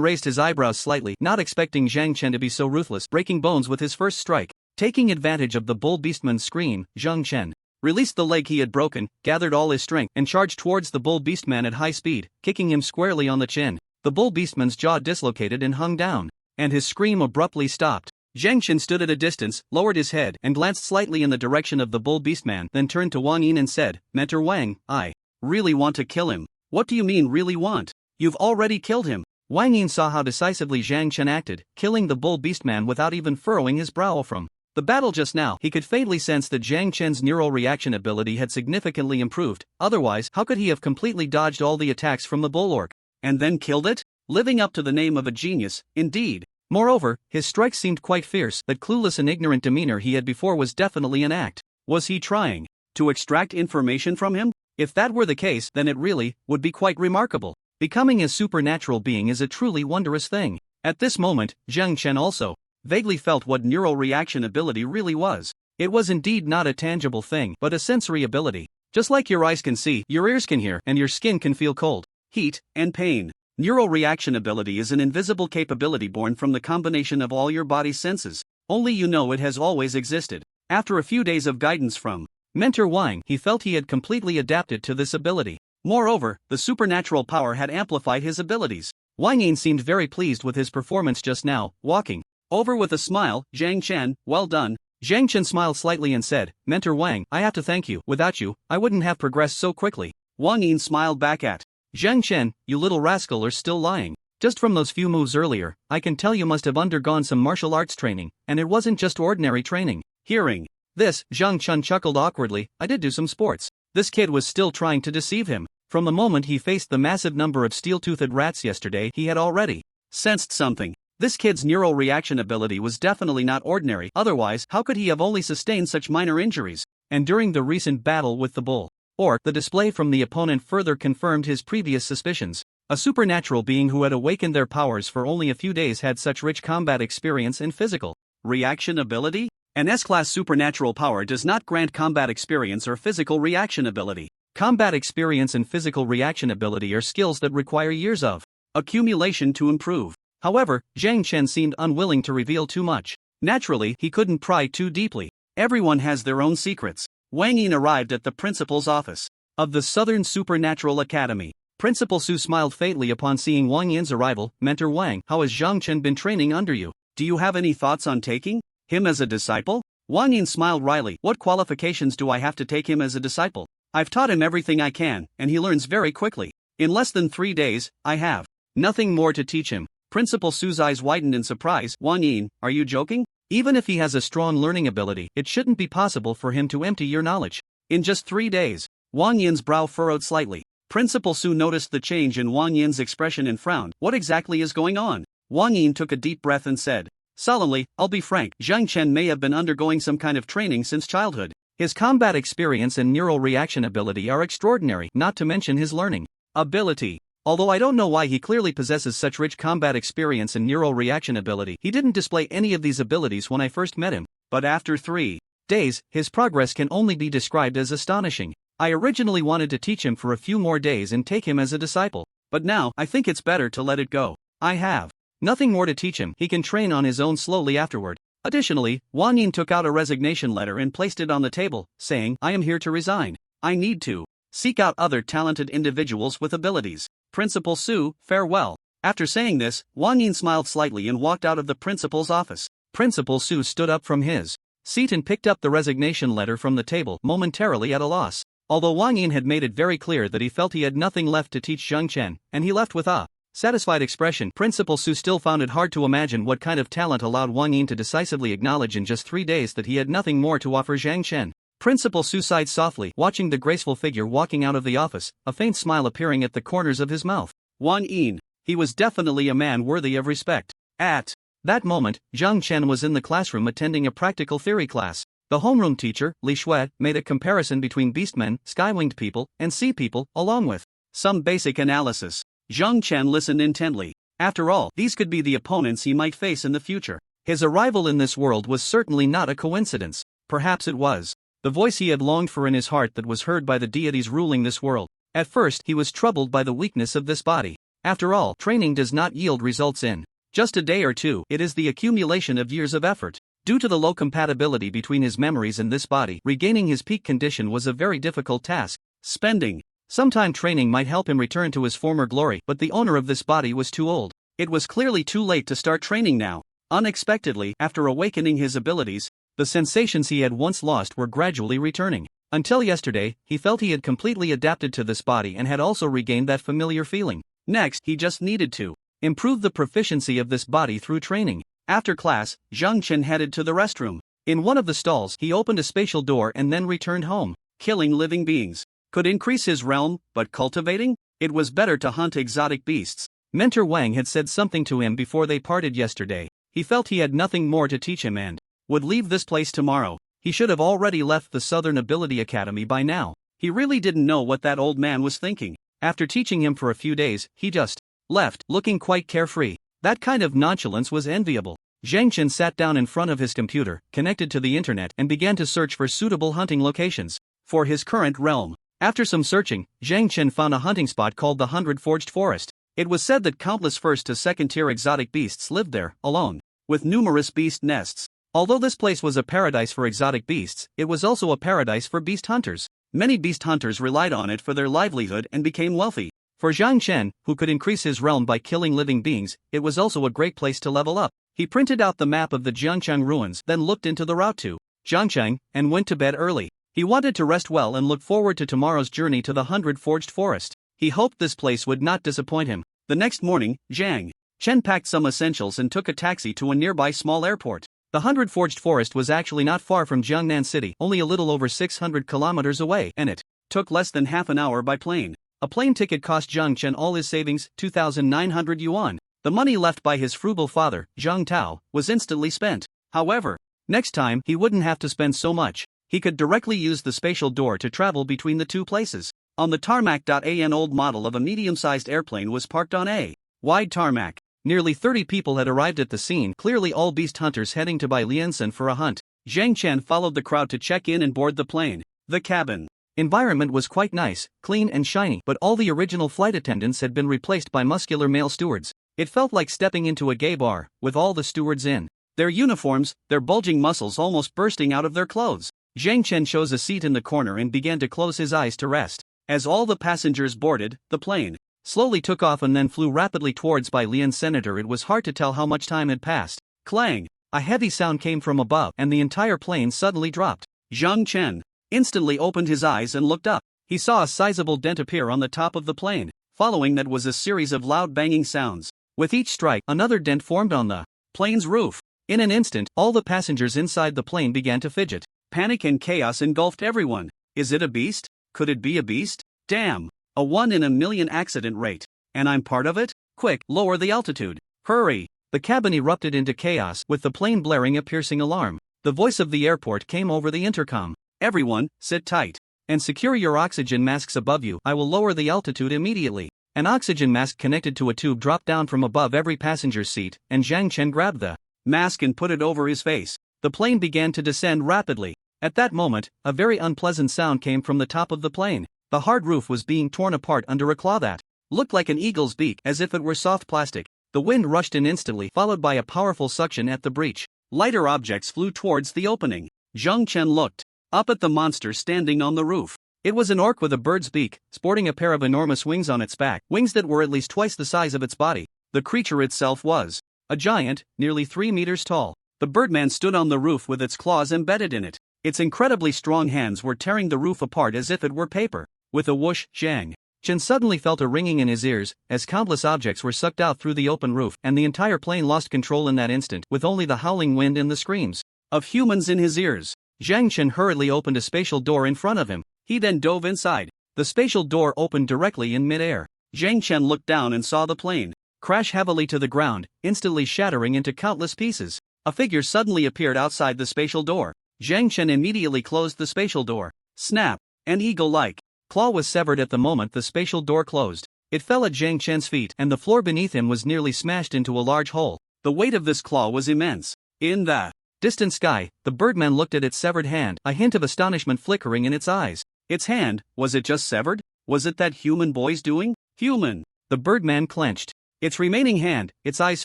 raised his eyebrows slightly, not expecting Zhang Chen to be so ruthless, breaking bones with his first strike. Taking advantage of the bull beastman's scream, Zhang Chen released the leg he had broken, gathered all his strength, and charged towards the bull beastman at high speed, kicking him squarely on the chin. The bull beastman's jaw dislocated and hung down, and his scream abruptly stopped. Zhang Chen stood at a distance, lowered his head, and glanced slightly in the direction of the bull beastman, then turned to Wang Yin and said, "Mentor Wang, I really want to kill him." "What do you mean really want? You've already killed him." Wang Yin saw how decisively Zhang Chen acted, killing the bull beastman without even furrowing his brow. From the battle just now, he could faintly sense that Zhang Chen's neural reaction ability had significantly improved. Otherwise, how could he have completely dodged all the attacks from the bull orc and then killed it? Living up to the name of a genius, indeed. Moreover, his strikes seemed quite fierce. That clueless and ignorant demeanor he had before was definitely an act. Was he trying to extract information from him? If that were the case, then it really would be quite remarkable. Becoming a supernatural being is a truly wondrous thing. At this moment, Zhang Chen also vaguely felt what neural reaction ability really was. It was indeed not a tangible thing, but a sensory ability. Just like your eyes can see, your ears can hear, and your skin can feel cold, heat, and pain. Neural reaction ability is an invisible capability born from the combination of all your body's senses. Only you know it has always existed. After a few days of guidance from Mentor Wang, he felt he had completely adapted to this ability. Moreover, the supernatural power had amplified his abilities. Wang Yin seemed very pleased with his performance just now, walking over with a smile. "Zhang Chen, well done." Zhang Chen smiled slightly and said, "Mentor Wang, I have to thank you. Without you, I wouldn't have progressed so quickly." Wang Yin smiled back at Zhang Chen, "You little rascal are still lying. Just from those few moves earlier, I can tell you must have undergone some martial arts training, and it wasn't just ordinary training." Hearing this, Zhang Chen chuckled awkwardly. "I did do some sports." This kid was still trying to deceive him. From the moment he faced the massive number of steel-toothed rats yesterday, he had already sensed something. This kid's neural reaction ability was definitely not ordinary, otherwise, how could he have only sustained such minor injuries? And during the recent battle with the bull orc, the display from the opponent further confirmed his previous suspicions. A supernatural being who had awakened their powers for only a few days had such rich combat experience and physical reaction ability? An S-class supernatural power does not grant combat experience or physical reaction ability. Combat experience and physical reaction ability are skills that require years of accumulation to improve. However, Zhang Chen seemed unwilling to reveal too much. Naturally, he couldn't pry too deeply. Everyone has their own secrets. Wang Yin arrived at the principal's office of the Southern Supernatural Academy. Principal Su smiled faintly upon seeing Wang Yin's arrival. "Mentor Wang, how has Zhang Chen been training under you? Do you have any thoughts on taking him as a disciple?" Wang Yin smiled wryly. "What qualifications do I have to take him as a disciple? I've taught him everything I can, and he learns very quickly. In less than 3 days, I have nothing more to teach him." Principal Su's eyes widened in surprise. "Wang Yin, are you joking? Even if he has a strong learning ability, it shouldn't be possible for him to empty your knowledge in just 3 days. Wang Yin's brow furrowed slightly. Principal Su noticed the change in Wang Yin's expression and frowned. What exactly is going on? Wang Yin took a deep breath and said solemnly, "I'll be frank, Zhang Chen may have been undergoing some kind of training since childhood. His combat experience and neural reaction ability are extraordinary, not to mention his learning ability. Although I don't know why he clearly possesses such rich combat experience and neural reaction ability. He didn't display any of these abilities when I first met him, but after 3 days, his progress can only be described as astonishing. I originally wanted to teach him for a few more days and take him as a disciple, but now I think it's better to let it go. I have nothing more to teach him. He can train on his own slowly afterward." Additionally, Wang Yin took out a resignation letter and placed it on the table, saying, "I am here to resign. I need to Seek out other talented individuals with abilities. Principal Su, farewell. After saying this, Wang Yin smiled slightly and walked out of the principal's office. Principal Su stood up from his seat and picked up the resignation letter from the table, momentarily at a loss. Although Wang Yin had made it very clear that he felt he had nothing left to teach Zhang Chen, and he left with a satisfied expression, Principal Su still found it hard to imagine what kind of talent allowed Wang Yin to decisively acknowledge in just 3 days that he had nothing more to offer Zhang Chen. Principal Su sighed softly, watching the graceful figure walking out of the office, a faint smile appearing at the corners of his mouth. Wang Yin. He was definitely a man worthy of respect. At that moment, Zhang Chen was in the classroom attending a practical theory class. The homeroom teacher, Li Shui, made a comparison between beastmen, sky-winged people, and sea people, along with some basic analysis. Zhang Chen listened intently. After all, these could be the opponents he might face in the future. His arrival in this world was certainly not a coincidence. Perhaps it was the voice he had longed for in his heart that was heard by the deities ruling this world. At first, he was troubled by the weakness of this body. After all, training does not yield results in just a day or two. It is the accumulation of years of effort. Due to the low compatibility between his memories and this body, regaining his peak condition was a very difficult task. Spending some time training might help him return to his former glory, but the owner of this body was too old. It was clearly too late to start training now. Unexpectedly, after awakening his abilities, the sensations he had once lost were gradually returning. Until yesterday, he felt he had completely adapted to this body and had also regained that familiar feeling. Next, he just needed to improve the proficiency of this body through training. After class, Zhang Chen headed to the restroom. In one of the stalls, he opened a spatial door and then returned home. Killing living beings could increase his realm, but cultivating? It was better to hunt exotic beasts. Mentor Wang had said something to him before they parted yesterday. He felt he had nothing more to teach him and would leave this place tomorrow. He should have already left the Southern Ability Academy by now. He really didn't know what that old man was thinking. After teaching him for a few days, he just left, looking quite carefree. That kind of nonchalance was enviable. Zhang Chen sat down in front of his computer, connected to the internet, and began to search for suitable hunting locations for his current realm. After some searching, Zhang Chen found a hunting spot called the 100 Forged Forest. It was said that countless first to second tier exotic beasts lived there, alone with numerous beast nests. Although this place was a paradise for exotic beasts, it was also a paradise for beast hunters. Many beast hunters relied on it for their livelihood and became wealthy. For Zhang Chen, who could increase his realm by killing living beings, it was also a great place to level up. He printed out the map of the Jiangchang ruins, then looked into the route to Jiangchang, and went to bed early. He wanted to rest well and look forward to tomorrow's journey to the 100 Forged Forest. He hoped this place would not disappoint him. The next morning, Zhang Chen packed some essentials and took a taxi to a nearby small airport. The 100 Forged Forest was actually not far from Jiangnan City, only a little over 600 kilometers away, and it took less than half an hour by plane. A plane ticket cost Zhang Chen all his savings, 2,900 yuan. The money left by his frugal father, Zhang Tao, was instantly spent. However, next time he wouldn't have to spend so much. He could directly use the spatial door to travel between the two places. On the tarmac, an old model of a medium-sized airplane was parked on a wide tarmac. Nearly 30 people had arrived at the scene, clearly all beast hunters heading to Bai Liansen for a hunt. Zhang Chen followed the crowd to check in and board the plane. The cabin environment was quite nice, clean and shiny, but all the original flight attendants had been replaced by muscular male stewards. It felt like stepping into a gay bar, with all the stewards in their uniforms, their bulging muscles almost bursting out of their clothes. Zhang Chen chose a seat in the corner and began to close his eyes to rest. As all the passengers boarded, the plane slowly took off and then flew rapidly towards Bai Lian Senator. It was hard to tell how much time had passed. Clang! A heavy sound came from above, and the entire plane suddenly dropped. Zhang Chen instantly opened his eyes and looked up. He saw a sizable dent appear on the top of the plane. Following that was a series of loud banging sounds. With each strike, another dent formed on the plane's roof. In an instant, all the passengers inside the plane began to fidget. Panic and chaos engulfed everyone. Is it a beast? Could it be a beast? Damn! A 1 in a million accident rate. And I'm part of it? Quick, lower the altitude. Hurry! The cabin erupted into chaos, with the plane blaring a piercing alarm. The voice of the airport came over the intercom. Everyone, sit tight. And secure your oxygen masks above you. I will lower the altitude immediately. An oxygen mask connected to a tube dropped down from above every passenger's seat, and Zhang Chen grabbed the mask and put it over his face. The plane began to descend rapidly. At that moment, a very unpleasant sound came from the top of the plane. The hard roof was being torn apart under a claw that looked like an eagle's beak, as if it were soft plastic. The wind rushed in instantly, followed by a powerful suction at the breach. Lighter objects flew towards the opening. Zhang Chen looked up at the monster standing on the roof. It was an orc with a bird's beak, sporting a pair of enormous wings on its back, wings that were at least twice the size of its body. The creature itself was a giant, nearly 3 meters tall. The birdman stood on the roof with its claws embedded in it. Its incredibly strong hands were tearing the roof apart as if it were paper. With a whoosh, Zhang Chen suddenly felt a ringing in his ears, as countless objects were sucked out through the open roof, and the entire plane lost control in that instant, with only the howling wind and the screams of humans in his ears. Zhang Chen hurriedly opened a spatial door in front of him. He then dove inside. The spatial door opened directly in mid-air. Zhang Chen looked down and saw the plane crash heavily to the ground, instantly shattering into countless pieces. A figure suddenly appeared outside the spatial door. Zhang Chen immediately closed the spatial door. Snap! An eagle-like claw was severed at the moment the spatial door closed. It fell at Zhang Chen's feet, and the floor beneath him was nearly smashed into a large hole. The weight of this claw was immense. In the distant sky, the birdman looked at its severed hand, a hint of astonishment flickering in its eyes. Its hand, was it just severed? Was it that human boy's doing? Human! The birdman clenched its remaining hand, its eyes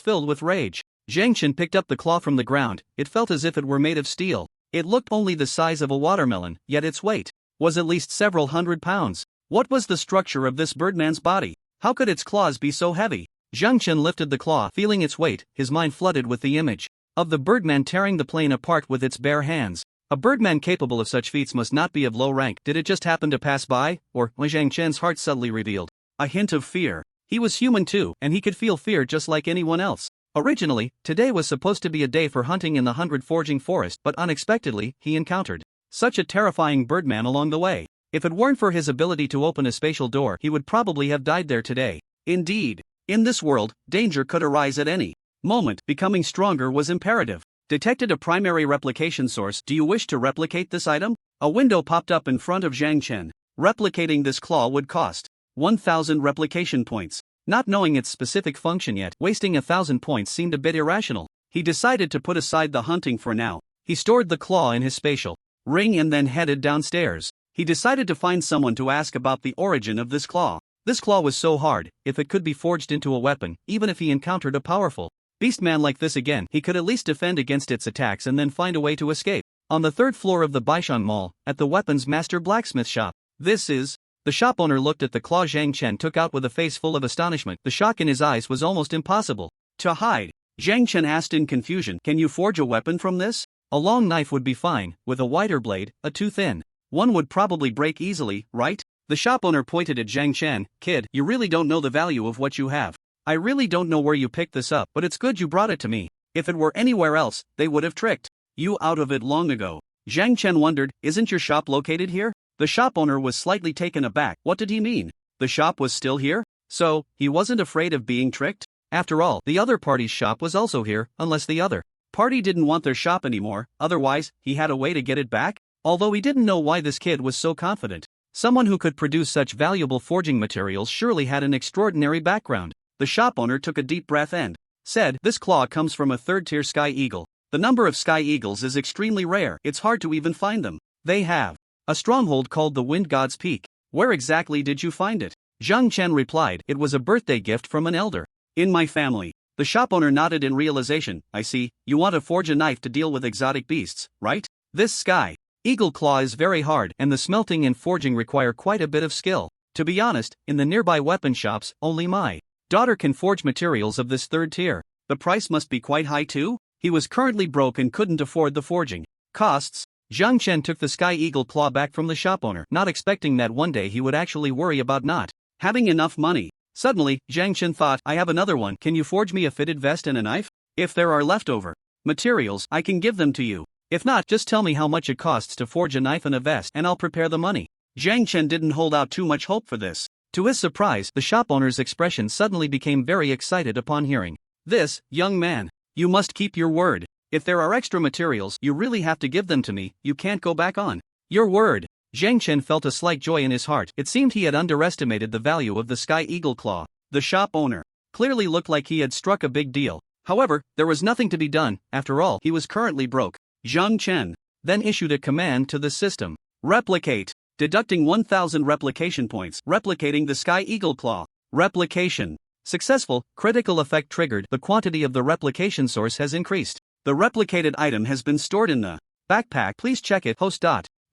filled with rage. Zhang Chen picked up the claw from the ground. It felt as if it were made of steel. It looked only the size of a watermelon, yet its weight was at least several hundred pounds. What was the structure of this birdman's body? How could its claws be so heavy? Zhang Chen lifted the claw, feeling its weight, his mind flooded with the image of the birdman tearing the plane apart with its bare hands. A birdman capable of such feats must not be of low rank. Did it just happen to pass by, or, Zhang Chen's heart subtly revealed a hint of fear? He was human too, and he could feel fear just like anyone else. Originally, today was supposed to be a day for hunting in the 100 Forging Forest, but unexpectedly, he encountered such a terrifying birdman along the way. If it weren't for his ability to open a spatial door, he would probably have died there today. Indeed, in this world, danger could arise at any moment. Becoming stronger was imperative. Detected a primary replication source. Do you wish to replicate this item? A window popped up in front of Zhang Chen. Replicating this claw would cost 1,000 replication points. Not knowing its specific function yet, wasting 1,000 points seemed a bit irrational. He decided to put aside the hunting for now. He stored the claw in his spatial ring and then headed downstairs. He decided to find someone to ask about the origin of this claw. This claw was so hard, if it could be forged into a weapon, even if he encountered a powerful beastman like this again, he could at least defend against its attacks and then find a way to escape. On the 3rd floor of the Baishan Mall, at the weapons master blacksmith shop. This is. The shop owner looked at the claw Zhang Chen took out with a face full of astonishment. The shock in his eyes was almost impossible to hide. Zhang Chen asked in confusion, "Can you forge a weapon from this?" A long knife would be fine, with a wider blade, a too thin one would probably break easily, right? The shop owner pointed at Zhang Chen. "Kid, you really don't know the value of what you have. I really don't know where you picked this up, but it's good you brought it to me. If it were anywhere else, they would have tricked you out of it long ago." Zhang Chen wondered, "Isn't your shop located here?" The shop owner was slightly taken aback. What did he mean? The shop was still here? So, he wasn't afraid of being tricked? After all, the other party's shop was also here, unless the other party didn't want their shop anymore, otherwise, he had a way to get it back? Although he didn't know why this kid was so confident. Someone who could produce such valuable forging materials surely had an extraordinary background. The shop owner took a deep breath and said, "This claw comes from a 3rd-tier sky eagle. The number of sky eagles is extremely rare. It's hard to even find them. They have a stronghold called the Wind God's Peak." "Where exactly did you find it?" Zhang Chen replied, "It was a birthday gift from an elder in my family." The shop owner nodded in realization. "I see, you want to forge a knife to deal with exotic beasts, right? This sky eagle claw is very hard, and the smelting and forging require quite a bit of skill. To be honest, in the nearby weapon shops, only my daughter can forge materials of this 3rd tier. The price must be quite high too?" He was currently broke and couldn't afford the forging costs. Zhang Chen took the sky eagle claw back from the shop owner, not expecting that one day he would actually worry about not having enough money. Suddenly, Zhang Chen thought, "I have another one. Can you forge me a fitted vest and a knife? If there are leftover materials, I can give them to you. If not, just tell me how much it costs to forge a knife and a vest, and I'll prepare the money." Zhang Chen didn't hold out too much hope for this. To his surprise, the shop owner's expression suddenly became very excited upon hearing this. "Young man, you must keep your word. If there are extra materials, you really have to give them to me. You can't go back on your word." Zhang Chen felt a slight joy in his heart. It seemed he had underestimated the value of the sky eagle claw. The shop owner clearly looked like he had struck a big deal. However, there was nothing to be done. After all, he was currently broke. Zhang Chen then issued a command to the system. "Replicate." Deducting 1,000 replication points. Replicating the sky eagle claw. Replication successful. Critical effect triggered. The quantity of the replication source has increased. The replicated item has been stored in the backpack. Please check it. Host.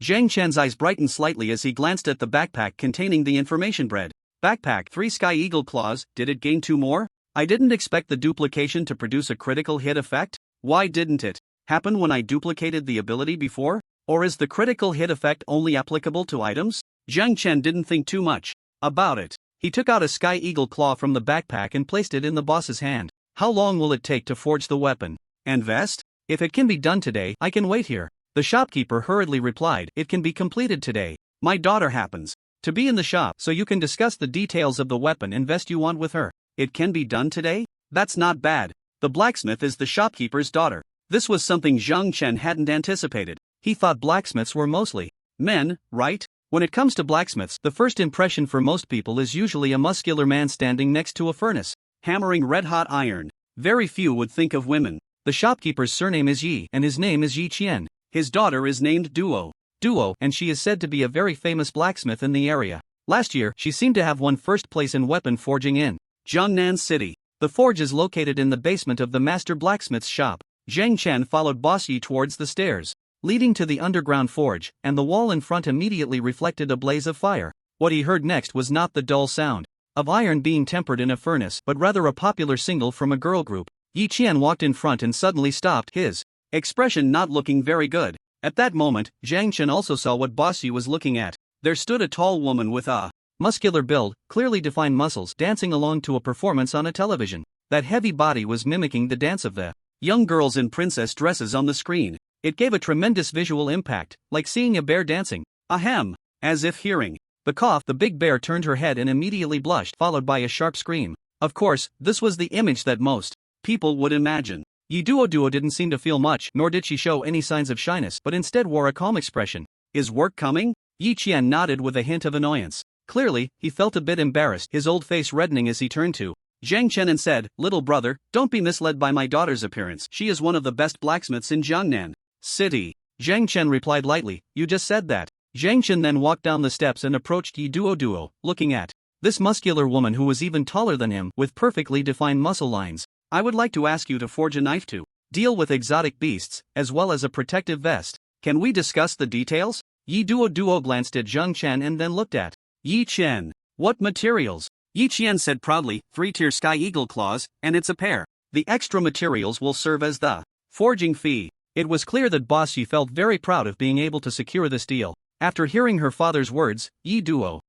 Zhang Chen's eyes brightened slightly as he glanced at the backpack containing the information bread. Backpack 3 Sky Eagle Claws, did it gain 2 more? I didn't expect the duplication to produce a critical hit effect. Why didn't it happen when I duplicated the ability before? Or is the critical hit effect only applicable to items? Zhang Chen didn't think too much about it. He took out a Sky Eagle Claw from the backpack and placed it in the boss's hand. How long will it take to forge the weapon and vest? If it can be done today, I can wait here. The shopkeeper hurriedly replied, it can be completed today. My daughter happens to be in the shop, so you can discuss the details of the weapon and vest you want with her. It can be done today? That's not bad. The blacksmith is the shopkeeper's daughter. This was something Zhang Chen hadn't anticipated. He thought blacksmiths were mostly men, right? When it comes to blacksmiths, the first impression for most people is usually a muscular man standing next to a furnace, hammering red-hot iron. Very few would think of women. The shopkeeper's surname is Yi, and his name is Yi Qian. His daughter is named Duo, and she is said to be a very famous blacksmith in the area. Last year, she seemed to have won first place in weapon forging in Jiangnan City. The forge is located in the basement of the master blacksmith's shop. Zhang Chen followed Boss Yi towards the stairs leading to the underground forge, and the wall in front immediately reflected a blaze of fire. What he heard next was not the dull sound of iron being tempered in a furnace, but rather a popular single from a girl group. Yi Qian walked in front and suddenly stopped, his expression not looking very good. At that moment, Zhang Chen also saw what Boss Yi was looking at. There stood a tall woman with a muscular build, clearly defined muscles, dancing along to a performance on a television. That heavy body was mimicking the dance of the young girls in princess dresses on the screen. It gave a tremendous visual impact, like seeing a bear dancing. Ahem! As if hearing the cough, the big bear turned her head and immediately blushed, followed by a sharp scream. Of course, this was the image that most people would imagine. Yi Duo didn't seem to feel much, nor did she show any signs of shyness, but instead wore a calm expression. Is work coming? Yi Qian nodded with a hint of annoyance. Clearly, he felt a bit embarrassed, his old face reddening as he turned to Zhang Chen and said, little brother, don't be misled by my daughter's appearance. She is one of the best blacksmiths in Jiangnan City. Zhang Chen replied lightly, you just said that. Zhang Chen then walked down the steps and approached Yi Duo, looking at this muscular woman who was even taller than him, with perfectly defined muscle lines. I would like to ask you to forge a knife to deal with exotic beasts, as well as a protective vest. Can we discuss the details? Yi Duo glanced at Zhang Chen and then looked at Yi Qian. What materials? Yi Qian said proudly, 3-tier Sky Eagle Claws, and it's a pair. The extra materials will serve as the forging fee. It was clear that Boss Yi felt very proud of being able to secure this deal. After hearing her father's words, Yi Duo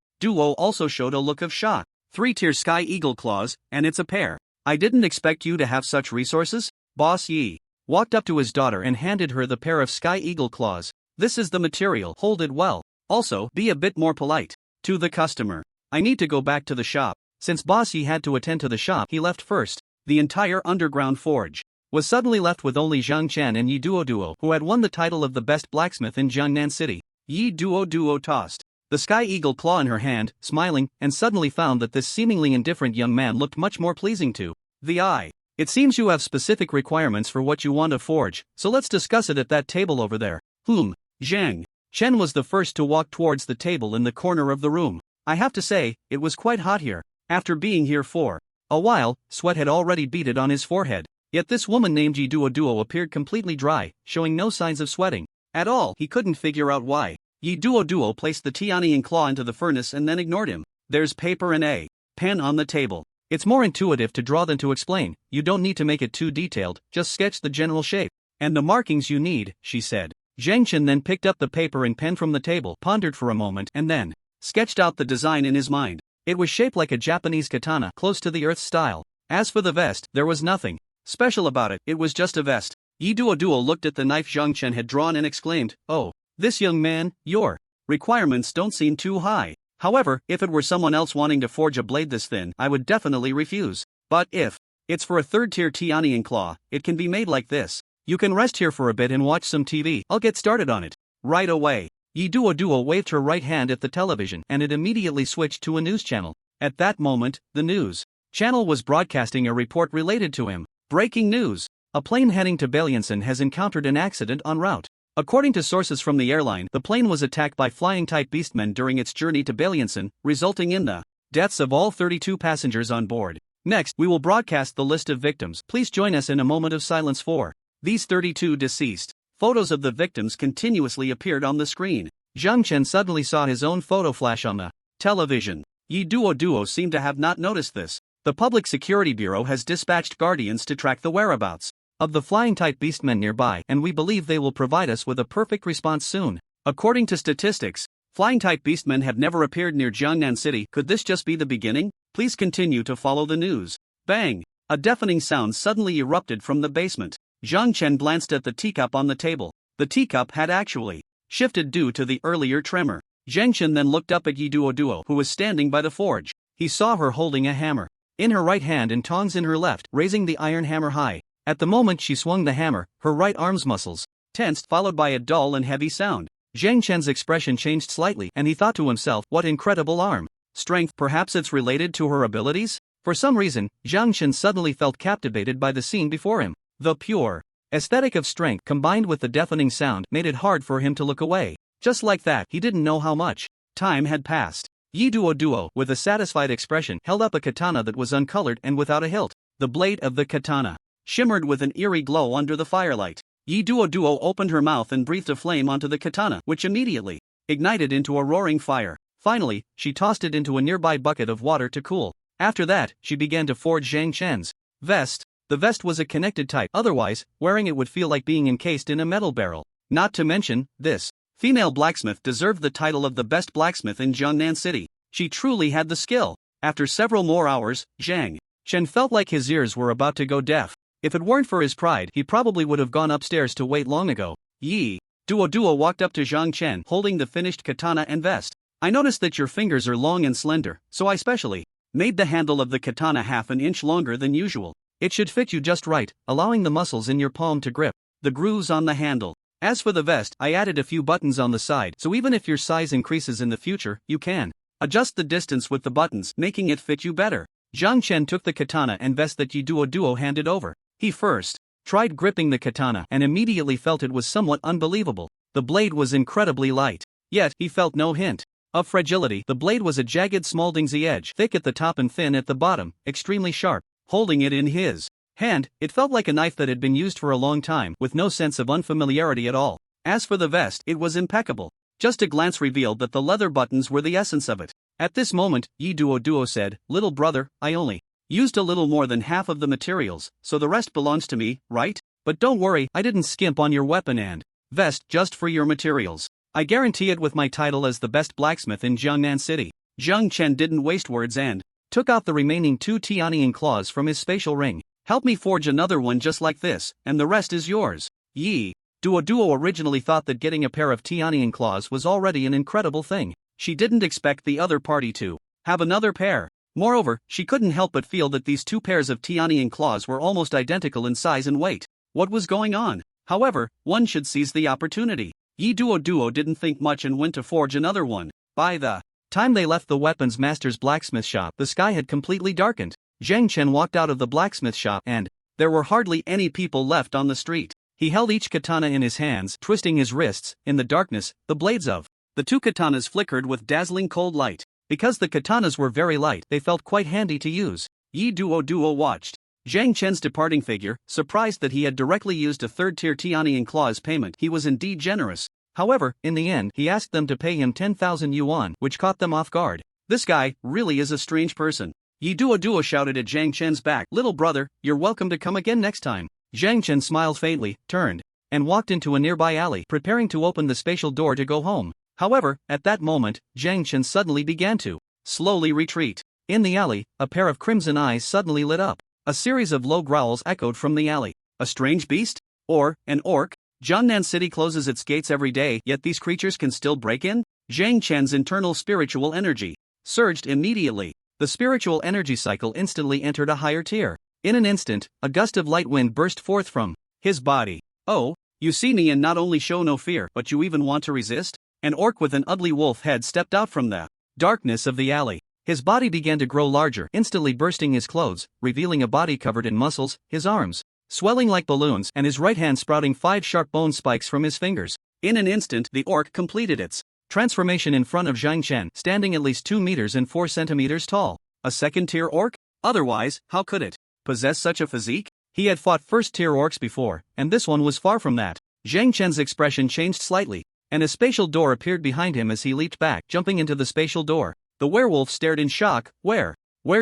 also showed a look of shock. 3-tier Sky Eagle Claws, and it's a pair. I didn't expect you to have such resources. Boss Yi walked up to his daughter and handed her the pair of Sky Eagle Claws. This is the material, hold it well. Also, be a bit more polite to the customer. I need to go back to the shop. Since Boss Yi had to attend to the shop, he left first. The entire underground forge was suddenly left with only Zhang Chen and Yi Duo, who had won the title of the best blacksmith in Jiangnan City. Yi Duo tossed the Sky Eagle Claw in her hand, smiling, and suddenly found that this seemingly indifferent young man looked much more pleasing to the eye. It seems you have specific requirements for what you want to forge, so let's discuss it at that table over there. Zhang Chen was the first to walk towards the table in the corner of the room. I have to say, it was quite hot here. After being here for a while, sweat had already beaded on his forehead. Yet this woman named Yi Duo appeared completely dry, showing no signs of sweating at all. He couldn't figure out why. Yi Duo placed the Tianying claw into the furnace and then ignored him. There's paper and a pen on the table. It's more intuitive to draw than to explain. You don't need to make it too detailed, just sketch the general shape and the markings you need, she said. Zhang Chen then picked up the paper and pen from the table, pondered for a moment, and then sketched out the design in his mind. It was shaped like a Japanese katana, close to the earth style. As for the vest, there was nothing special about it, it was just a vest. Yi Duo looked at the knife Zhang Chen had drawn and exclaimed, oh, this young man, your requirements don't seem too high. However, if it were someone else wanting to forge a blade this thin, I would definitely refuse. But if it's for a 3rd-tier Tianying claw, it can be made like this. You can rest here for a bit and watch some TV. I'll get started on it right away. Yi Duo waved her right hand at the television, and it immediately switched to a news channel. At that moment, the news channel was broadcasting a report related to him. Breaking news. A plane heading to Bailienson has encountered an accident en route. According to sources from the airline, the plane was attacked by flying-type beastmen during its journey to Bailienson, resulting in the deaths of all 32 passengers on board. Next, we will broadcast the list of victims. Please join us in a moment of silence for these 32 deceased. Photos of the victims continuously appeared on the screen. Zhang Chen suddenly saw his own photo flash on the television. Yi Duo seemed to have not noticed this. The Public Security Bureau has dispatched guardians to track the whereabouts of the flying-type beastmen nearby, and we believe they will provide us with a perfect response soon. According to statistics, flying-type beastmen have never appeared near Jiangnan City. Could this just be the beginning? Please continue to follow the news. Bang! A deafening sound suddenly erupted from the basement. Zhang Chen glanced at the teacup on the table. The teacup had actually shifted due to the earlier tremor. Zhang Chen then looked up at Yi Duo, who was standing by the forge. He saw her holding a hammer in her right hand and tongs in her left, raising the iron hammer high. At the moment she swung the hammer, her right arm's muscles tensed, followed by a dull and heavy sound. Zhang Chen's expression changed slightly, and he thought to himself, what incredible arm strength, perhaps it's related to her abilities? For some reason, Zhang Chen suddenly felt captivated by the scene before him. The pure aesthetic of strength combined with the deafening sound made it hard for him to look away. Just like that, he didn't know how much time had passed. Yi Duo, with a satisfied expression, held up a katana that was uncolored and without a hilt. The blade of the katana shimmered with an eerie glow under the firelight. Yi Duo opened her mouth and breathed a flame onto the katana, which immediately ignited into a roaring fire. Finally, she tossed it into a nearby bucket of water to cool. After that, she began to forge Zhang Chen's vest. The vest was a connected type, otherwise, wearing it would feel like being encased in a metal barrel. Not to mention, this female blacksmith deserved the title of the best blacksmith in Jiangnan City. She truly had the skill. After several more hours, Zhang Chen felt like his ears were about to go deaf. If it weren't for his pride, he probably would have gone upstairs to wait long ago. Yi Duo walked up to Zhang Chen, holding the finished katana and vest. I noticed that your fingers are long and slender, so I specially made the handle of the katana half an inch longer than usual. It should fit you just right, allowing the muscles in your palm to grip the grooves on the handle. As for the vest, I added a few buttons on the side, so even if your size increases in the future, you can adjust the distance with the buttons, making it fit you better. Zhang Chen took the katana and vest that Yi Duo handed over. He first tried gripping the katana and immediately felt it was somewhat unbelievable. The blade was incredibly light, yet he felt no hint of fragility. The blade was a jagged Smalding's edge, thick at the top and thin at the bottom, extremely sharp. Holding it in his hand, it felt like a knife that had been used for a long time, with no sense of unfamiliarity at all. As for the vest, it was impeccable. Just a glance revealed that the leather buttons were the essence of it. At this moment, Yi Duo said, "Little brother, I only used a little more than half of the materials, so the rest belongs to me, right? But don't worry, I didn't skimp on your weapon and vest just for your materials. I guarantee it with my title as the best blacksmith in Jiangnan City." Zhang Chen didn't waste words and took out the remaining 2 Tianying claws from his spatial ring. "Help me forge another one just like this, and the rest is yours." Yi Duo originally thought that getting a pair of Tianying claws was already an incredible thing. She didn't expect the other party to have another pair. Moreover, she couldn't help but feel that these 2 pairs of Tianying claws were almost identical in size and weight. What was going on? However, one should seize the opportunity. Yi Duo didn't think much and went to forge another one. By the time they left the weapons master's blacksmith shop, the sky had completely darkened. Zhang Chen walked out of the blacksmith shop and there were hardly any people left on the street. He held each katana in his hands, twisting his wrists. In the darkness, the blades of the 2 katanas flickered with dazzling cold light. Because the katanas were very light, they felt quite handy to use. Yi Duo watched Zhang Chen's departing figure, surprised that he had directly used a 3rd-tier Tianying claws payment. He was indeed generous. However, in the end, he asked them to pay him 10,000 yuan, which caught them off guard. This guy really is a strange person. Yi Duo shouted at Zhang Chen's back, "Little brother, you're welcome to come again next time." Zhang Chen smiled faintly, turned, and walked into a nearby alley, preparing to open the spatial door to go home. However, at that moment, Zhang Chen suddenly began to slowly retreat. In the alley, a pair of crimson eyes suddenly lit up. A series of low growls echoed from the alley. A strange beast? Or an orc? Jiangnan City closes its gates every day, yet these creatures can still break in? Zhang Chen's internal spiritual energy surged immediately. The spiritual energy cycle instantly entered a higher tier. In an instant, a gust of light wind burst forth from his body. "Oh, you see me and not only show no fear, but you even want to resist?" An orc with an ugly wolf head stepped out from the darkness of the alley. His body began to grow larger, instantly bursting his clothes, revealing a body covered in muscles, his arms swelling like balloons, and his right hand sprouting 5 sharp bone spikes from his fingers. In an instant, the orc completed its transformation in front of Zhang Chen, standing at least 2 meters and 4 centimeters tall. A 2nd-tier orc? Otherwise, how could it possess such a physique? He had fought 1st-tier orcs before, and this one was far from that. Zhang Chen's expression changed slightly, and a spatial door appeared behind him as he leaped back, jumping into the spatial door. The werewolf stared in shock. Where